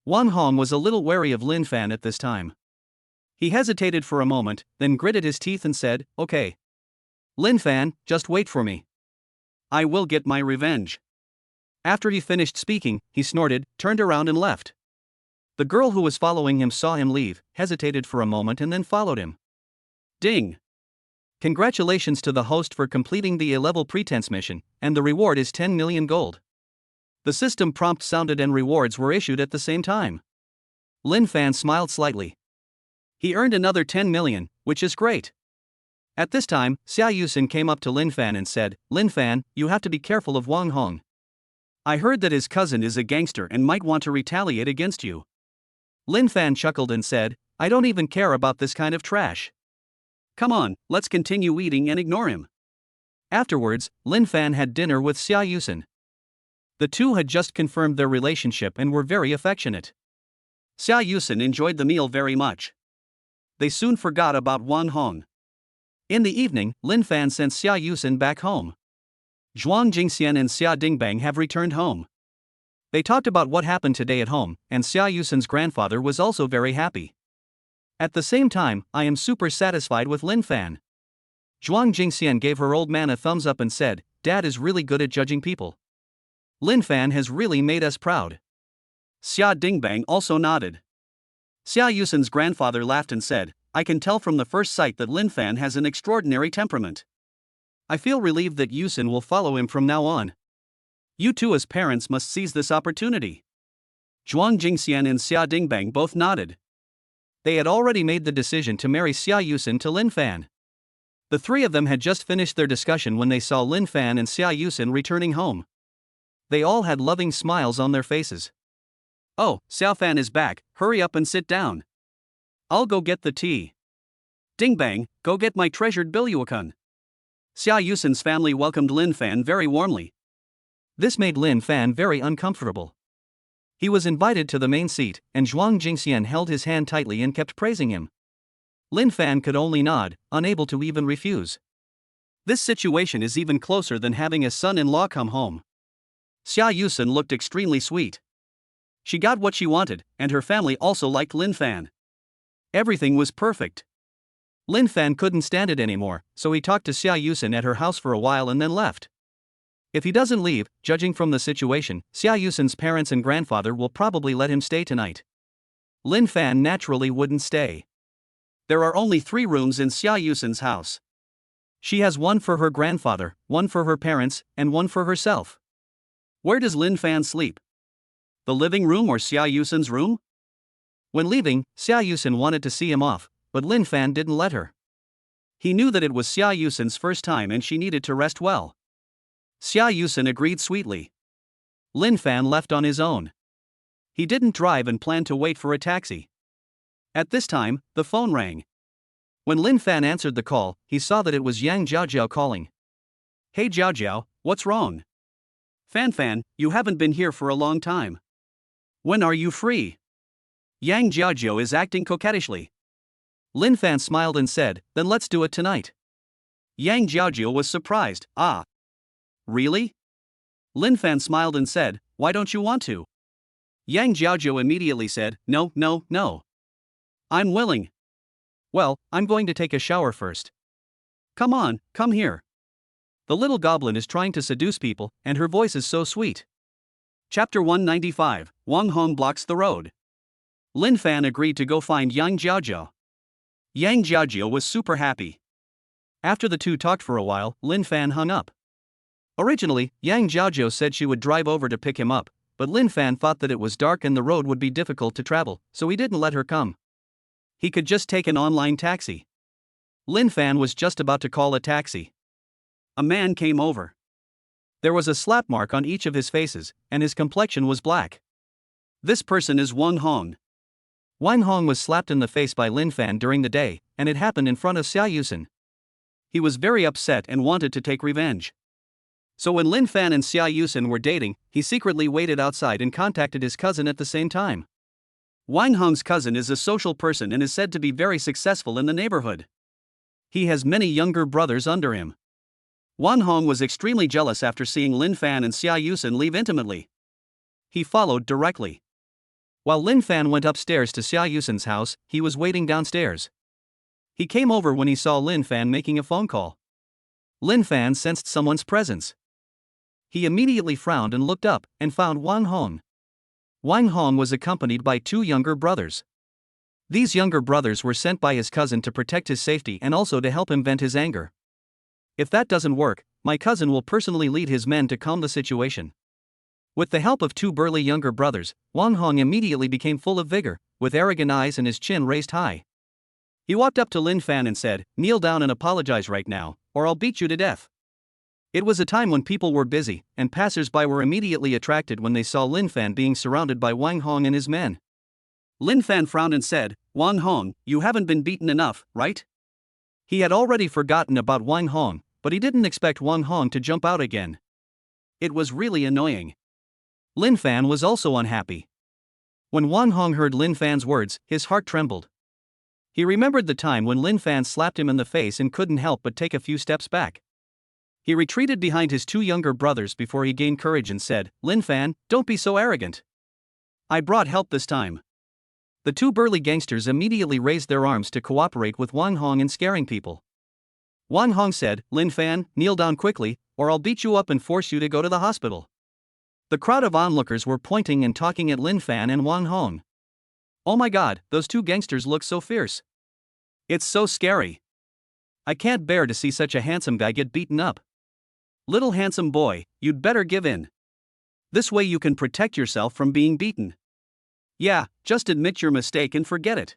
Wang Hong was a little wary of Lin Fan at this time. He hesitated for a moment, then gritted his teeth and said, "Okay. Lin Fan, just wait for me. I will get my revenge." After he finished speaking, he snorted, turned around and left. The girl who was following him saw him leave, hesitated for a moment and then followed him. Ding! Congratulations to the host for completing the A-level pretense mission, and the reward is 10 million gold. The system prompt sounded and rewards were issued at the same time. Lin Fan smiled slightly. He earned another 10 million, which is great. At this time, Xia Yusin came up to Lin Fan and said, "Lin Fan, you have to be careful of Wang Hong. I heard that his cousin is a gangster and might want to retaliate against you." Lin Fan chuckled and said, "I don't even care about this kind of trash. Come on, let's continue eating and ignore him." Afterwards, Lin Fan had dinner with Xia Yusin. The two had just confirmed their relationship and were very affectionate. Xia Yusin enjoyed the meal very much. They soon forgot about Wang Hong. In the evening, Lin Fan sent Xia Yusin back home. Zhuang Jingxian and Xia Dingbang have returned home. They talked about what happened today at home, and Xia Yusin's grandfather was also very happy. At the same time, I am super satisfied with Lin Fan. Zhuang Jingxian gave her old man a thumbs up and said, "Dad is really good at judging people. Lin Fan has really made us proud." Xia Dingbang also nodded. Xia Yusin's grandfather laughed and said, "I can tell from the first sight that Lin Fan has an extraordinary temperament. I feel relieved that Yusin will follow him from now on. You two as parents must seize this opportunity." Zhuang Jingxian and Xia Dingbang both nodded. They had already made the decision to marry Xia Yusin to Lin Fan. The three of them had just finished their discussion when they saw Lin Fan and Xia Yusin returning home. They all had loving smiles on their faces. "Oh, Xiao Fan is back, hurry up and sit down. I'll go get the tea. Dingbang, go get my treasured Bilyuakun." Xia Yusin's family welcomed Lin Fan very warmly. This made Lin Fan very uncomfortable. He was invited to the main seat, and Zhuang Jingxian held his hand tightly and kept praising him. Lin Fan could only nod, unable to even refuse. This situation is even closer than having a son-in-law come home. Xia Yusin looked extremely sweet. She got what she wanted, and her family also liked Lin Fan. Everything was perfect. Lin Fan couldn't stand it anymore, so he talked to Xia Yusin at her house for a while and then left. If he doesn't leave, judging from the situation, Xia Yusin's parents and grandfather will probably let him stay tonight. Lin Fan naturally wouldn't stay. There are only 3 rooms in Xia Yusin's house. She has one for her grandfather, one for her parents, and one for herself. Where does Lin Fan sleep? The living room or Xia Yusin's room? When leaving, Xia Yusin wanted to see him off, but Lin Fan didn't let her. He knew that it was Xia Yusin's first time and she needed to rest well. Xia Yusin agreed sweetly. Lin Fan left on his own. He didn't drive and planned to wait for a taxi. At this time, the phone rang. When Lin Fan answered the call, he saw that it was Yang Jiaojiao calling. Hey Jiaojiao, what's wrong? Fan, you haven't been here for a long time. When are you free? Yang Jiaojiao is acting coquettishly. Lin Fan smiled and said, then let's do it tonight. Yang Jiaojiao was surprised. Ah. Really? Lin Fan smiled and said, why don't you want to? Yang Jiaojiao immediately said, no. I'm willing. Well, I'm going to take a shower first. Come on, come here. The little goblin is trying to seduce people, and her voice is so sweet. Chapter 195, Wang Hong blocks the road. Lin Fan agreed to go find Yang Jiaojiao. Yang Jiaojiao was super happy. After the two talked for a while, Lin Fan hung up. Originally, Yang Jiaojiao said she would drive over to pick him up, but Lin Fan thought that it was dark and the road would be difficult to travel, so he didn't let her come. He could just take an online taxi. Lin Fan was just about to call a taxi. A man came over. There was a slap mark on each of his faces, and his complexion was black. This person is Wang Hong. Wang Hong was slapped in the face by Lin Fan during the day, and it happened in front of Xia Yusen. He was very upset and wanted to take revenge. So when Lin Fan and Xia Yusen were dating, he secretly waited outside and contacted his cousin at the same time. Wang Hong's cousin is a social person and is said to be very successful in the neighborhood. He has many younger brothers under him. Wang Hong was extremely jealous after seeing Lin Fan and Xia Yusen leave intimately. He followed directly. While Lin Fan went upstairs to Xia Yusen's house, he was waiting downstairs. He came over when he saw Lin Fan making a phone call. Lin Fan sensed someone's presence. He immediately frowned and looked up, and found Wang Hong. Wang Hong was accompanied by two younger brothers. These younger brothers were sent by his cousin to protect his safety and also to help him vent his anger. If that doesn't work, my cousin will personally lead his men to calm the situation. With the help of two burly younger brothers, Wang Hong immediately became full of vigor, with arrogant eyes and his chin raised high. He walked up to Lin Fan and said, kneel down and apologize right now, or I'll beat you to death. It was a time when people were busy, and passers-by were immediately attracted when they saw Lin Fan being surrounded by Wang Hong and his men. Lin Fan frowned and said, Wang Hong, you haven't been beaten enough, right? He had already forgotten about Wang Hong, but he didn't expect Wang Hong to jump out again. It was really annoying. Lin Fan was also unhappy. When Wang Hong heard Lin Fan's words, his heart trembled. He remembered the time when Lin Fan slapped him in the face and couldn't help but take a few steps back. He retreated behind his two younger brothers before he gained courage and said, Lin Fan, don't be so arrogant. I brought help this time. The two burly gangsters immediately raised their arms to cooperate with Wang Hong in scaring people. Wang Hong said, Lin Fan, kneel down quickly, or I'll beat you up and force you to go to the hospital. The crowd of onlookers were pointing and talking at Lin Fan and Wang Hong. Oh my god, those two gangsters look so fierce. It's so scary. I can't bear to see such a handsome guy get beaten up. Little handsome boy, you'd better give in. This way you can protect yourself from being beaten. Yeah, just admit your mistake and forget it.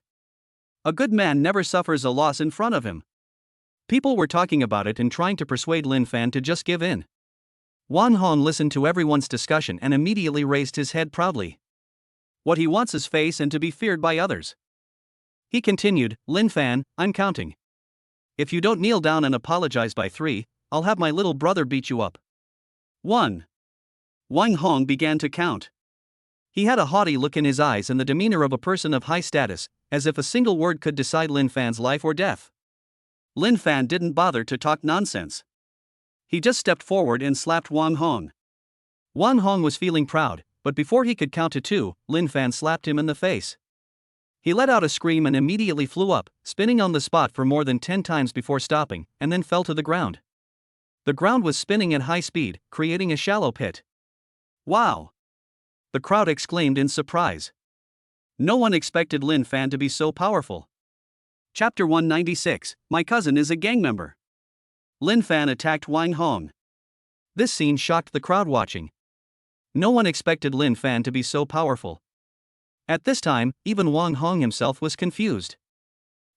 A good man never suffers a loss in front of him. People were talking about it and trying to persuade Lin Fan to just give in. Wang Hong listened to everyone's discussion and immediately raised his head proudly. What he wants is face and to be feared by others. He continued, Lin Fan, I'm counting. If you don't kneel down and apologize by 3, I'll have my little brother beat you up. 1. Wang Hong began to count. He had a haughty look in his eyes and the demeanor of a person of high status, as if a single word could decide Lin Fan's life or death. Lin Fan didn't bother to talk nonsense. He just stepped forward and slapped Wang Hong. Wang Hong was feeling proud, but before he could count to 2, Lin Fan slapped him in the face. He let out a scream and immediately flew up, spinning on the spot for more than 10 times before stopping, and then fell to the ground. The ground was spinning at high speed, creating a shallow pit. Wow! The crowd exclaimed in surprise. No one expected Lin Fan to be so powerful. Chapter 196, My cousin is a gang member. Lin Fan attacked Wang Hong. This scene shocked the crowd watching. No one expected Lin Fan to be so powerful. At this time, even Wang Hong himself was confused.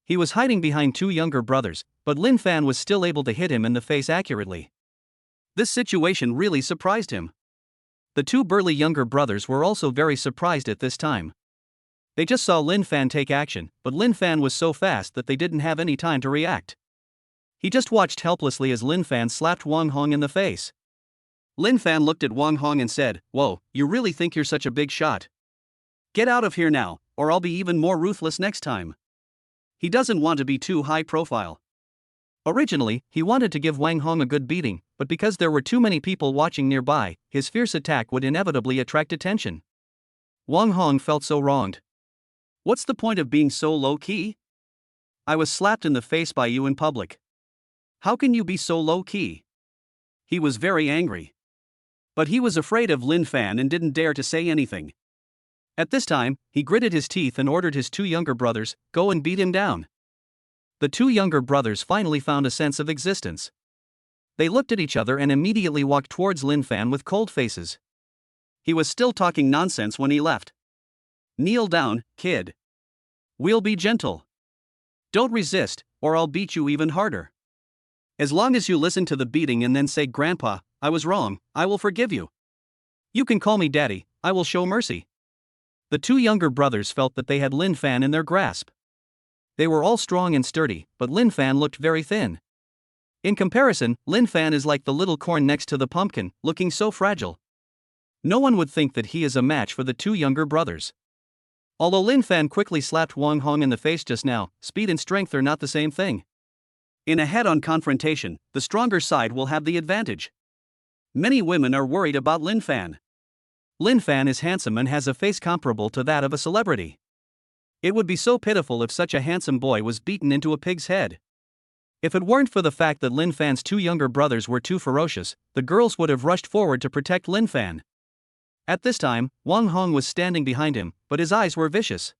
He was hiding behind two younger brothers, but Lin Fan was still able to hit him in the face accurately. This situation really surprised him. The two burly younger brothers were also very surprised at this time. They just saw Lin Fan take action, but Lin Fan was so fast that they didn't have any time to react. He just watched helplessly as Lin Fan slapped Wang Hong in the face. Lin Fan looked at Wang Hong and said, "Whoa, you really think you're such a big shot? Get out of here now, or I'll be even more ruthless next time." He doesn't want to be too high profile. Originally, he wanted to give Wang Hong a good beating, but because there were too many people watching nearby, his fierce attack would inevitably attract attention. Wang Hong felt so wronged. "What's the point of being so low-key? I was slapped in the face by you in public. How can you be so low-key?" He was very angry. But he was afraid of Lin Fan and didn't dare to say anything. At this time, he gritted his teeth and ordered his two younger brothers, "Go and beat him down." The two younger brothers finally found a sense of existence. They looked at each other and immediately walked towards Lin Fan with cold faces. He was still talking nonsense when he left. "Kneel down, kid. We'll be gentle. Don't resist, or I'll beat you even harder. As long as you listen to the beating and then say, 'Grandpa, I was wrong, I will forgive you. You can call me Daddy, I will show mercy.'" The two younger brothers felt that they had Lin Fan in their grasp. They were all strong and sturdy, but Lin Fan looked very thin. In comparison, Lin Fan is like the little corn next to the pumpkin, looking so fragile. No one would think that he is a match for the two younger brothers. Although Lin Fan quickly slapped Wang Hong in the face just now, speed and strength are not the same thing. In a head-on confrontation, the stronger side will have the advantage. Many women are worried about Lin Fan. Lin Fan is handsome and has a face comparable to that of a celebrity. It would be so pitiful if such a handsome boy was beaten into a pig's head. If it weren't for the fact that Lin Fan's two younger brothers were too ferocious, the girls would have rushed forward to protect Lin Fan. At this time, Wang Hong was standing behind him, but his eyes were vicious.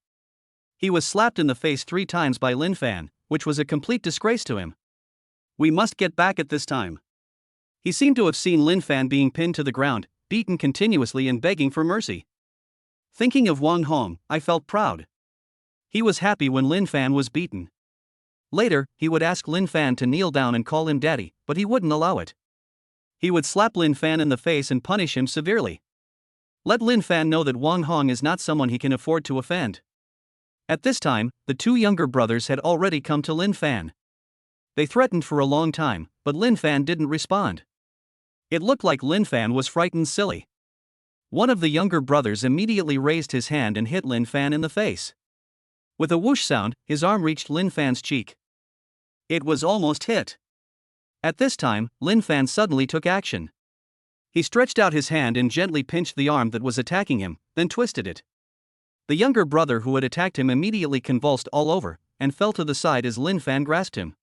He was slapped in the face 3 times by Lin Fan, which was a complete disgrace to him. "We must get back at this time." He seemed to have seen Lin Fan being pinned to the ground, beaten continuously and begging for mercy. Thinking of Wang Hong, I felt proud. He was happy when Lin Fan was beaten. Later, he would ask Lin Fan to kneel down and call him Daddy, but he wouldn't allow it. He would slap Lin Fan in the face and punish him severely. Let Lin Fan know that Wang Hong is not someone he can afford to offend. At this time, the two younger brothers had already come to Lin Fan. They threatened for a long time, but Lin Fan didn't respond. It looked like Lin Fan was frightened silly. One of the younger brothers immediately raised his hand and hit Lin Fan in the face. With a whoosh sound, his arm reached Lin Fan's cheek. It was almost hit. At this time, Lin Fan suddenly took action. He stretched out his hand and gently pinched the arm that was attacking him, then twisted it. The younger brother who had attacked him immediately convulsed all over, and fell to the side as Lin Fan grasped him.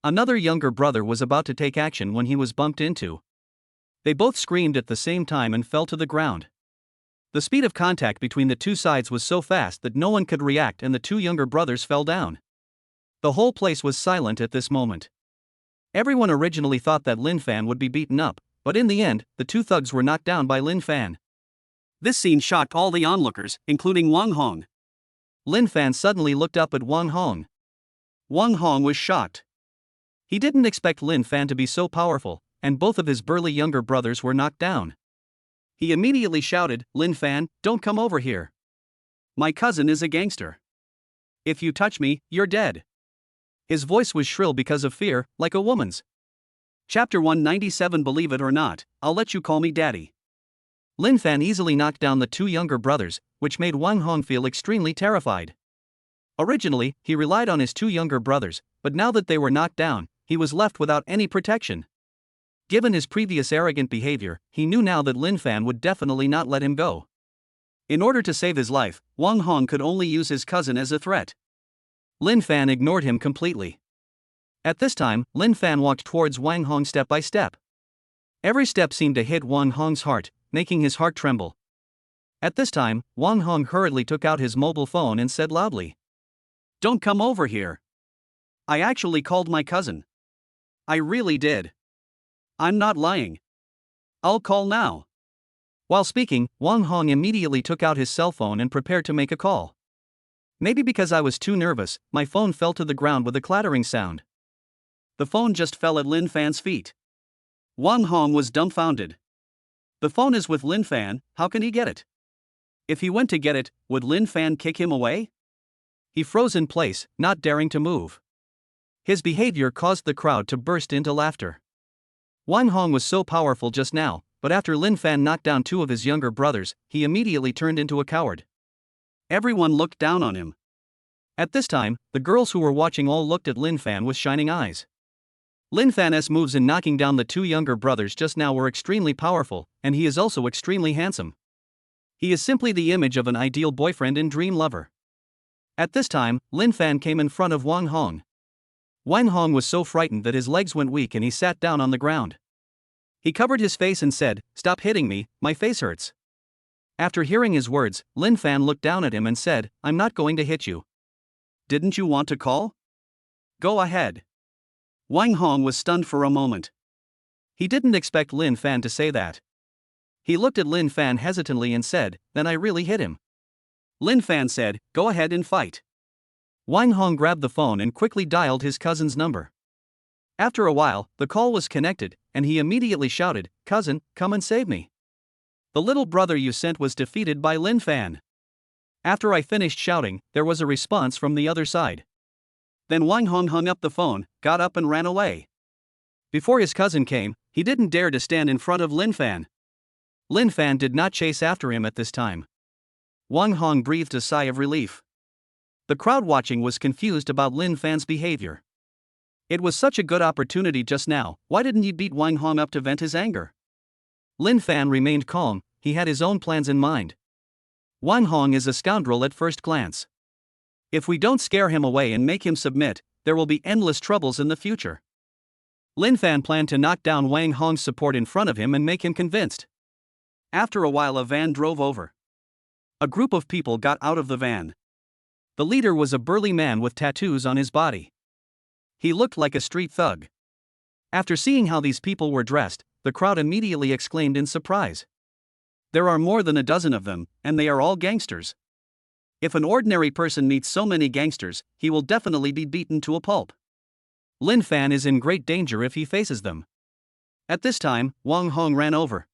Another younger brother was about to take action when he was bumped into. They both screamed at the same time and fell to the ground. The speed of contact between the two sides was so fast that no one could react and the two younger brothers fell down. The whole place was silent at this moment. Everyone originally thought that Lin Fan would be beaten up, but in the end, the two thugs were knocked down by Lin Fan. This scene shocked all the onlookers, including Wang Hong. Lin Fan suddenly looked up at Wang Hong. Wang Hong was shocked. He didn't expect Lin Fan to be so powerful, and both of his burly younger brothers were knocked down. He immediately shouted, "Lin Fan, don't come over here. My cousin is a gangster. If you touch me, you're dead." His voice was shrill because of fear, like a woman's. Chapter 197. Believe it or not, I'll let you call me Daddy. Lin Fan easily knocked down the two younger brothers, which made Wang Hong feel extremely terrified. Originally, he relied on his two younger brothers, but now that they were knocked down, he was left without any protection. Given his previous arrogant behavior, he knew now that Lin Fan would definitely not let him go. In order to save his life, Wang Hong could only use his cousin as a threat. Lin Fan ignored him completely. At this time, Lin Fan walked towards Wang Hong step by step. Every step seemed to hit Wang Hong's heart, making his heart tremble. At this time, Wang Hong hurriedly took out his mobile phone and said loudly, "Don't come over here. I actually called my cousin. I really did. I'm not lying. I'll call now." While speaking, Wang Hong immediately took out his cell phone and prepared to make a call. Maybe because I was too nervous, my phone fell to the ground with a clattering sound. The phone just fell at Lin Fan's feet. Wang Hong was dumbfounded. The phone is with Lin Fan, how can he get it? If he went to get it, would Lin Fan kick him away? He froze in place, not daring to move. His behavior caused the crowd to burst into laughter. Wang Hong was so powerful just now, but after Lin Fan knocked down two of his younger brothers, he immediately turned into a coward. Everyone looked down on him. At this time, the girls who were watching all looked at Lin Fan with shining eyes. Lin Fan's moves in knocking down the two younger brothers just now were extremely powerful, and he is also extremely handsome. He is simply the image of an ideal boyfriend and dream lover. At this time, Lin Fan came in front of Wang Hong. Wang Hong was so frightened that his legs went weak and he sat down on the ground. He covered his face and said, "Stop hitting me, my face hurts." After hearing his words, Lin Fan looked down at him and said, "I'm not going to hit you. Didn't you want to call? Go ahead." Wang Hong was stunned for a moment. He didn't expect Lin Fan to say that. He looked at Lin Fan hesitantly and said, "Then I really hit him." Lin Fan said, "Go ahead and fight." Wang Hong grabbed the phone and quickly dialed his cousin's number. After a while, the call was connected, and he immediately shouted, "Cousin, come and save me. The little brother you sent was defeated by Lin Fan." After I finished shouting, there was a response from the other side. Then Wang Hong hung up the phone, got up and ran away. Before his cousin came, he didn't dare to stand in front of Lin Fan. Lin Fan did not chase after him at this time. Wang Hong breathed a sigh of relief. The crowd watching was confused about Lin Fan's behavior. It was such a good opportunity just now, why didn't he beat Wang Hong up to vent his anger? Lin Fan remained calm, he had his own plans in mind. Wang Hong is a scoundrel at first glance. If we don't scare him away and make him submit, there will be endless troubles in the future. Lin Fan planned to knock down Wang Hong's support in front of him and make him convinced. After a while, a van drove over. A group of people got out of the van. The leader was a burly man with tattoos on his body. He looked like a street thug. After seeing how these people were dressed, the crowd immediately exclaimed in surprise. There are more than a dozen of them, and they are all gangsters. If an ordinary person meets so many gangsters, he will definitely be beaten to a pulp. Lin Fan is in great danger if he faces them. At this time, Wang Hong ran over.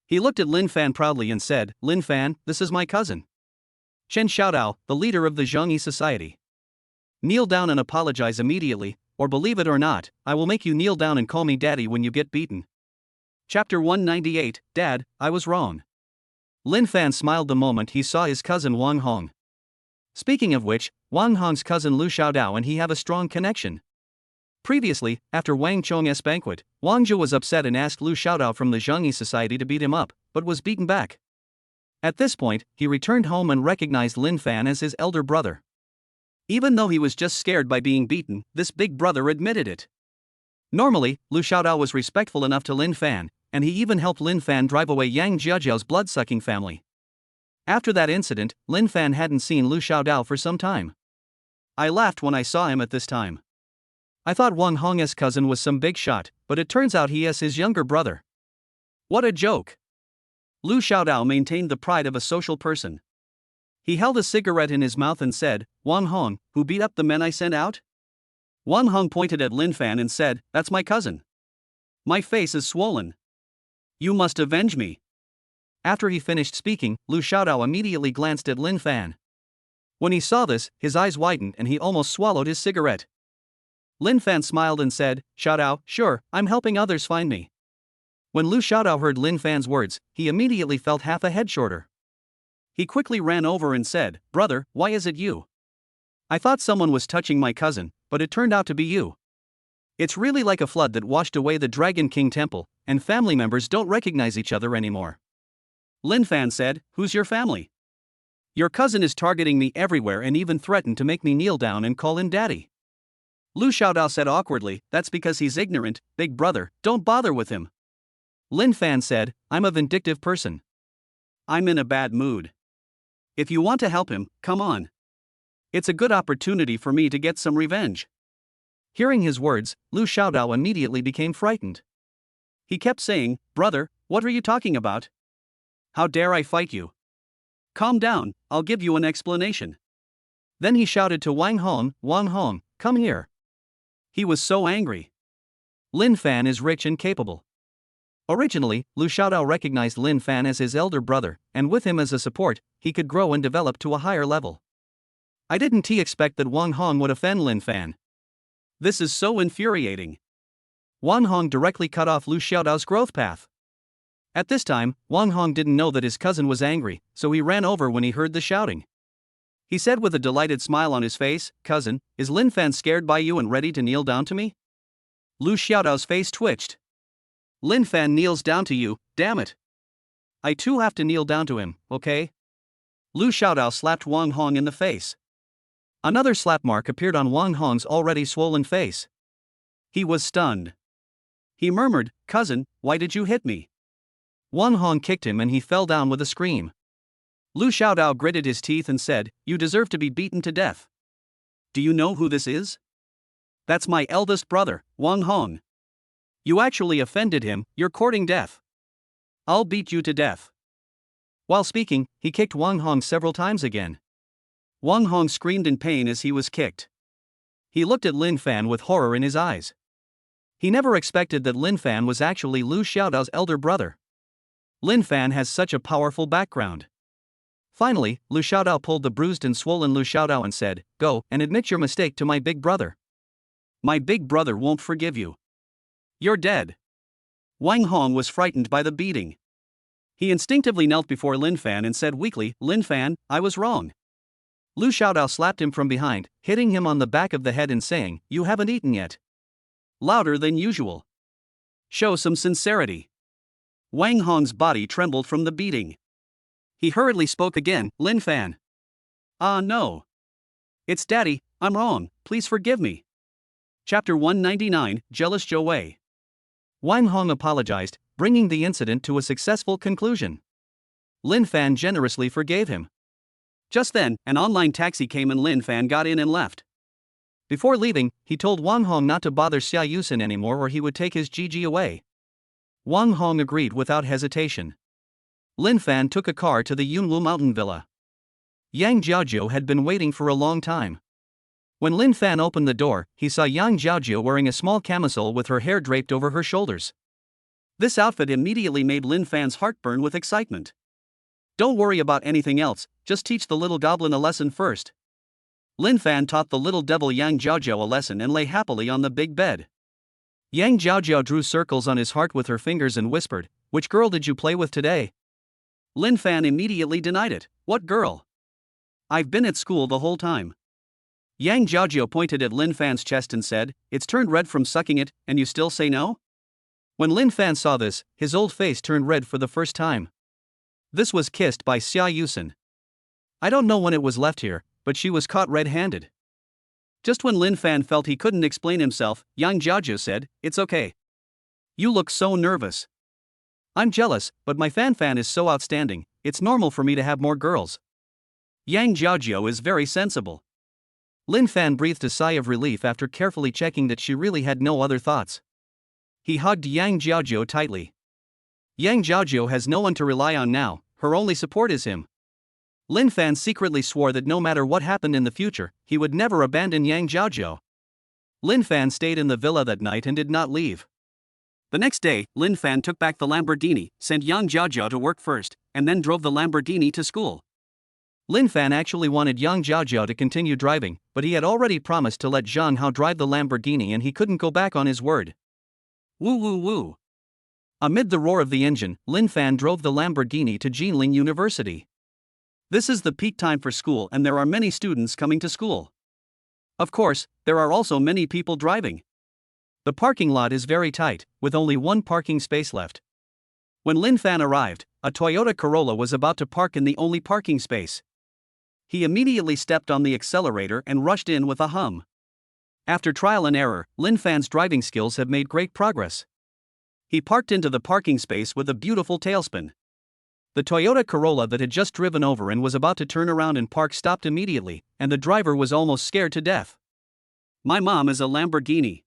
He looked at Lin Fan proudly and said, "Lin Fan, this is my cousin. Chen Xiaodao, the leader of the Zhongyi Society. Kneel down and apologize immediately, or believe it or not, I will make you kneel down and call me daddy when you get beaten." Chapter 198, Dad, I was wrong. Lin Fan smiled the moment he saw his cousin Wang Hong. Speaking of which, Wang Hong's cousin Lu Xiaodao and he have a strong connection. Previously, after Wang Chong's banquet, Wang Zhou was upset and asked Lu Xiaodao from the Zhongyi Society to beat him up, but was beaten back. At this point, he returned home and recognized Lin Fan as his elder brother. Even though he was just scared by being beaten, this big brother admitted it. Normally, Lu Xiaodao was respectful enough to Lin Fan, and he even helped Lin Fan drive away Yang Jiajiao's blood-sucking family. After that incident, Lin Fan hadn't seen Lu Xiaodao for some time. I laughed when I saw him at this time. I thought Wang Hong's cousin was some big shot, but it turns out he is his younger brother. What a joke! Lu Xiaodao maintained the pride of a social person. He held a cigarette in his mouth and said, "Wang Hong, who beat up the men I sent out?" Wang Hong pointed at Lin Fan and said, "That's my cousin. My face is swollen. You must avenge me." After he finished speaking, Lu Xiaodao immediately glanced at Lin Fan. When he saw this, his eyes widened and he almost swallowed his cigarette. Lin Fan smiled and said, "Xiaodao, sure, I'm helping others find me." When Lu Xiaodao heard Lin Fan's words, he immediately felt half a head shorter. He quickly ran over and said, "Brother, why is it you? I thought someone was touching my cousin, but it turned out to be you. It's really like a flood that washed away the Dragon King temple, and family members don't recognize each other anymore." Lin Fan said, "Who's your family? Your cousin is targeting me everywhere and even threatened to make me kneel down and call him daddy." Lu Xiaodao said awkwardly, "That's because he's ignorant, big brother, don't bother with him." Lin Fan said, "I'm a vindictive person. I'm in a bad mood. If you want to help him, come on. It's a good opportunity for me to get some revenge." Hearing his words, Lu Xiaodao immediately became frightened. He kept saying, "Brother, what are you talking about? How dare I fight you? Calm down, I'll give you an explanation." Then he shouted to Wang Hong, "Wang Hong, come here." He was so angry. Lin Fan is rich and capable. Originally, Lu Xiaodao recognized Lin Fan as his elder brother, and with him as a support, he could grow and develop to a higher level. I didn't expect that Wang Hong would offend Lin Fan. This is so infuriating. Wang Hong directly cut off Lu Xiaodao's growth path. At this time, Wang Hong didn't know that his cousin was angry, so he ran over when he heard the shouting. He said with a delighted smile on his face, "Cousin, is Lin Fan scared by you and ready to kneel down to me?" Lu Xiaodao's face twitched. "Lin Fan kneels down to you, damn it. I too have to kneel down to him, okay?" Lu Xiaodao slapped Wang Hong in the face. Another slap mark appeared on Wang Hong's already swollen face. He was stunned. He murmured, "Cousin, why did you hit me?" Wang Hong kicked him and he fell down with a scream. Lu Xiaodao gritted his teeth and said, "You deserve to be beaten to death. Do you know who this is? That's my eldest brother, Wang Hong. You actually offended him, you're courting death. I'll beat you to death." While speaking, he kicked Wang Hong several times again. Wang Hong screamed in pain as he was kicked. He looked at Lin Fan with horror in his eyes. He never expected that Lin Fan was actually Lu Xiaodao's elder brother. Lin Fan has such a powerful background. Finally, Lu Xiaodao pulled the bruised and swollen Lu Xiaodao and said, "Go and admit your mistake to my big brother. My big brother won't forgive you. You're dead." Wang Hong was frightened by the beating. He instinctively knelt before Lin Fan and said weakly, "Lin Fan, I was wrong." Lu Xiaodao slapped him from behind, hitting him on the back of the head and saying, "You haven't eaten yet." Louder than usual. "Show some sincerity." Wang Hong's body trembled from the beating. He hurriedly spoke again, "Lin Fan. Ah no. It's Daddy, I'm wrong, please forgive me." Chapter 199, Jealous Zhou Wei. Wang Hong apologized, bringing the incident to a successful conclusion. Lin Fan generously forgave him. Just then, an online taxi came and Lin Fan got in and left. Before leaving, he told Wang Hong not to bother Xia Yusen anymore or he would take his Gigi away. Wang Hong agreed without hesitation. Lin Fan took a car to the Yunwu mountain villa. Yang Jiaozhou had been waiting for a long time. When Lin Fan opened the door, he saw Yang Jiaozhou wearing a small camisole with her hair draped over her shoulders. This outfit immediately made Lin Fan's heart burn with excitement. "Don't worry about anything else, just teach the little goblin a lesson first." Lin Fan taught the little devil Yang Jiaozhou a lesson and lay happily on the big bed. Yang Jiaozhou drew circles on his heart with her fingers and whispered, "Which girl did you play with today?" Lin Fan immediately denied it. "What girl? I've been at school the whole time." Yang Jiaozhou pointed at Lin Fan's chest and said, "It's turned red from sucking it, and you still say no?" When Lin Fan saw this, his old face turned red for the first time. This was kissed by Xia Yusen. I don't know when it was left here, but she was caught red-handed. Just when Lin Fan felt he couldn't explain himself, Yang Jiaozhou said, "It's okay. You look so nervous. I'm jealous, but my Fan is so outstanding, it's normal for me to have more girls." Yang Jiaozhou is very sensible. Lin Fan breathed a sigh of relief after carefully checking that she really had no other thoughts. He hugged Yang Jiaozhou tightly. Yang Jiaozhou has no one to rely on now, her only support is him. Lin Fan secretly swore that no matter what happened in the future, he would never abandon Yang Jiaozhou. Lin Fan stayed in the villa that night and did not leave. The next day, Lin Fan took back the Lamborghini, sent Yang Jiaozhou to work first, and then drove the Lamborghini to school. Lin Fan actually wanted Yang Jiaozhou to continue driving, but he had already promised to let Zhang Hao drive the Lamborghini and he couldn't go back on his word. Woo woo woo. Amid the roar of the engine, Lin Fan drove the Lamborghini to Jinling University. This is the peak time for school and there are many students coming to school. Of course, there are also many people driving. The parking lot is very tight, with only one parking space left. When Lin Fan arrived, a Toyota Corolla was about to park in the only parking space. He immediately stepped on the accelerator and rushed in with a hum. After trial and error, Lin Fan's driving skills have made great progress. He parked into the parking space with a beautiful tailspin. The Toyota Corolla that had just driven over and was about to turn around and park stopped immediately, and the driver was almost scared to death. My mom is a Lamborghini.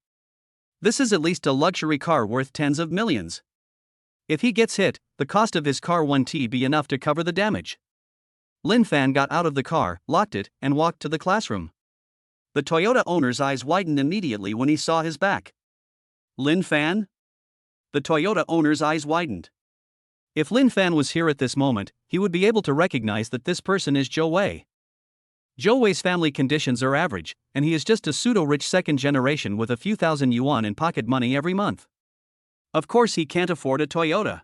This is at least a luxury car worth tens of millions. If he gets hit, the cost of his car won't be enough to cover the damage. Lin Fan got out of the car, locked it, and walked to the classroom. The Toyota owner's eyes widened immediately when he saw his back. Lin Fan? The Toyota owner's eyes widened. If Lin Fan was here at this moment, he would be able to recognize that this person is Zhou Wei. Zhou Wei's family conditions are average, and he is just a pseudo-rich second generation with a few thousand yuan in pocket money every month. Of course he can't afford a Toyota.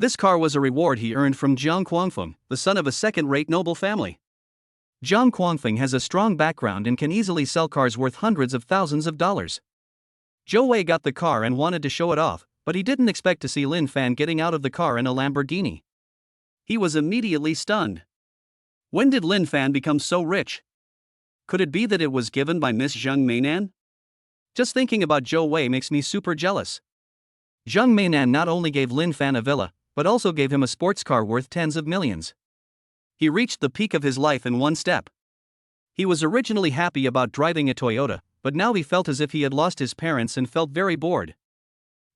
This car was a reward he earned from Jiang Guangfeng, the son of a second-rate noble family. Jiang Guangfeng has a strong background and can easily sell cars worth hundreds of thousands of dollars. Zhou Wei got the car and wanted to show it off, but he didn't expect to see Lin Fan getting out of the car in a Lamborghini. He was immediately stunned. When did Lin Fan become so rich? Could it be that it was given by Miss Zheng Meinan? Just thinking about Zhou Wei makes me super jealous. Zheng Meinan not only gave Lin Fan a villa, but also gave him a sports car worth tens of millions. He reached the peak of his life in one step. He was originally happy about driving a Toyota, but now he felt as if he had lost his parents and felt very bored.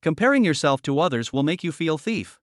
Comparing yourself to others will make you feel thief.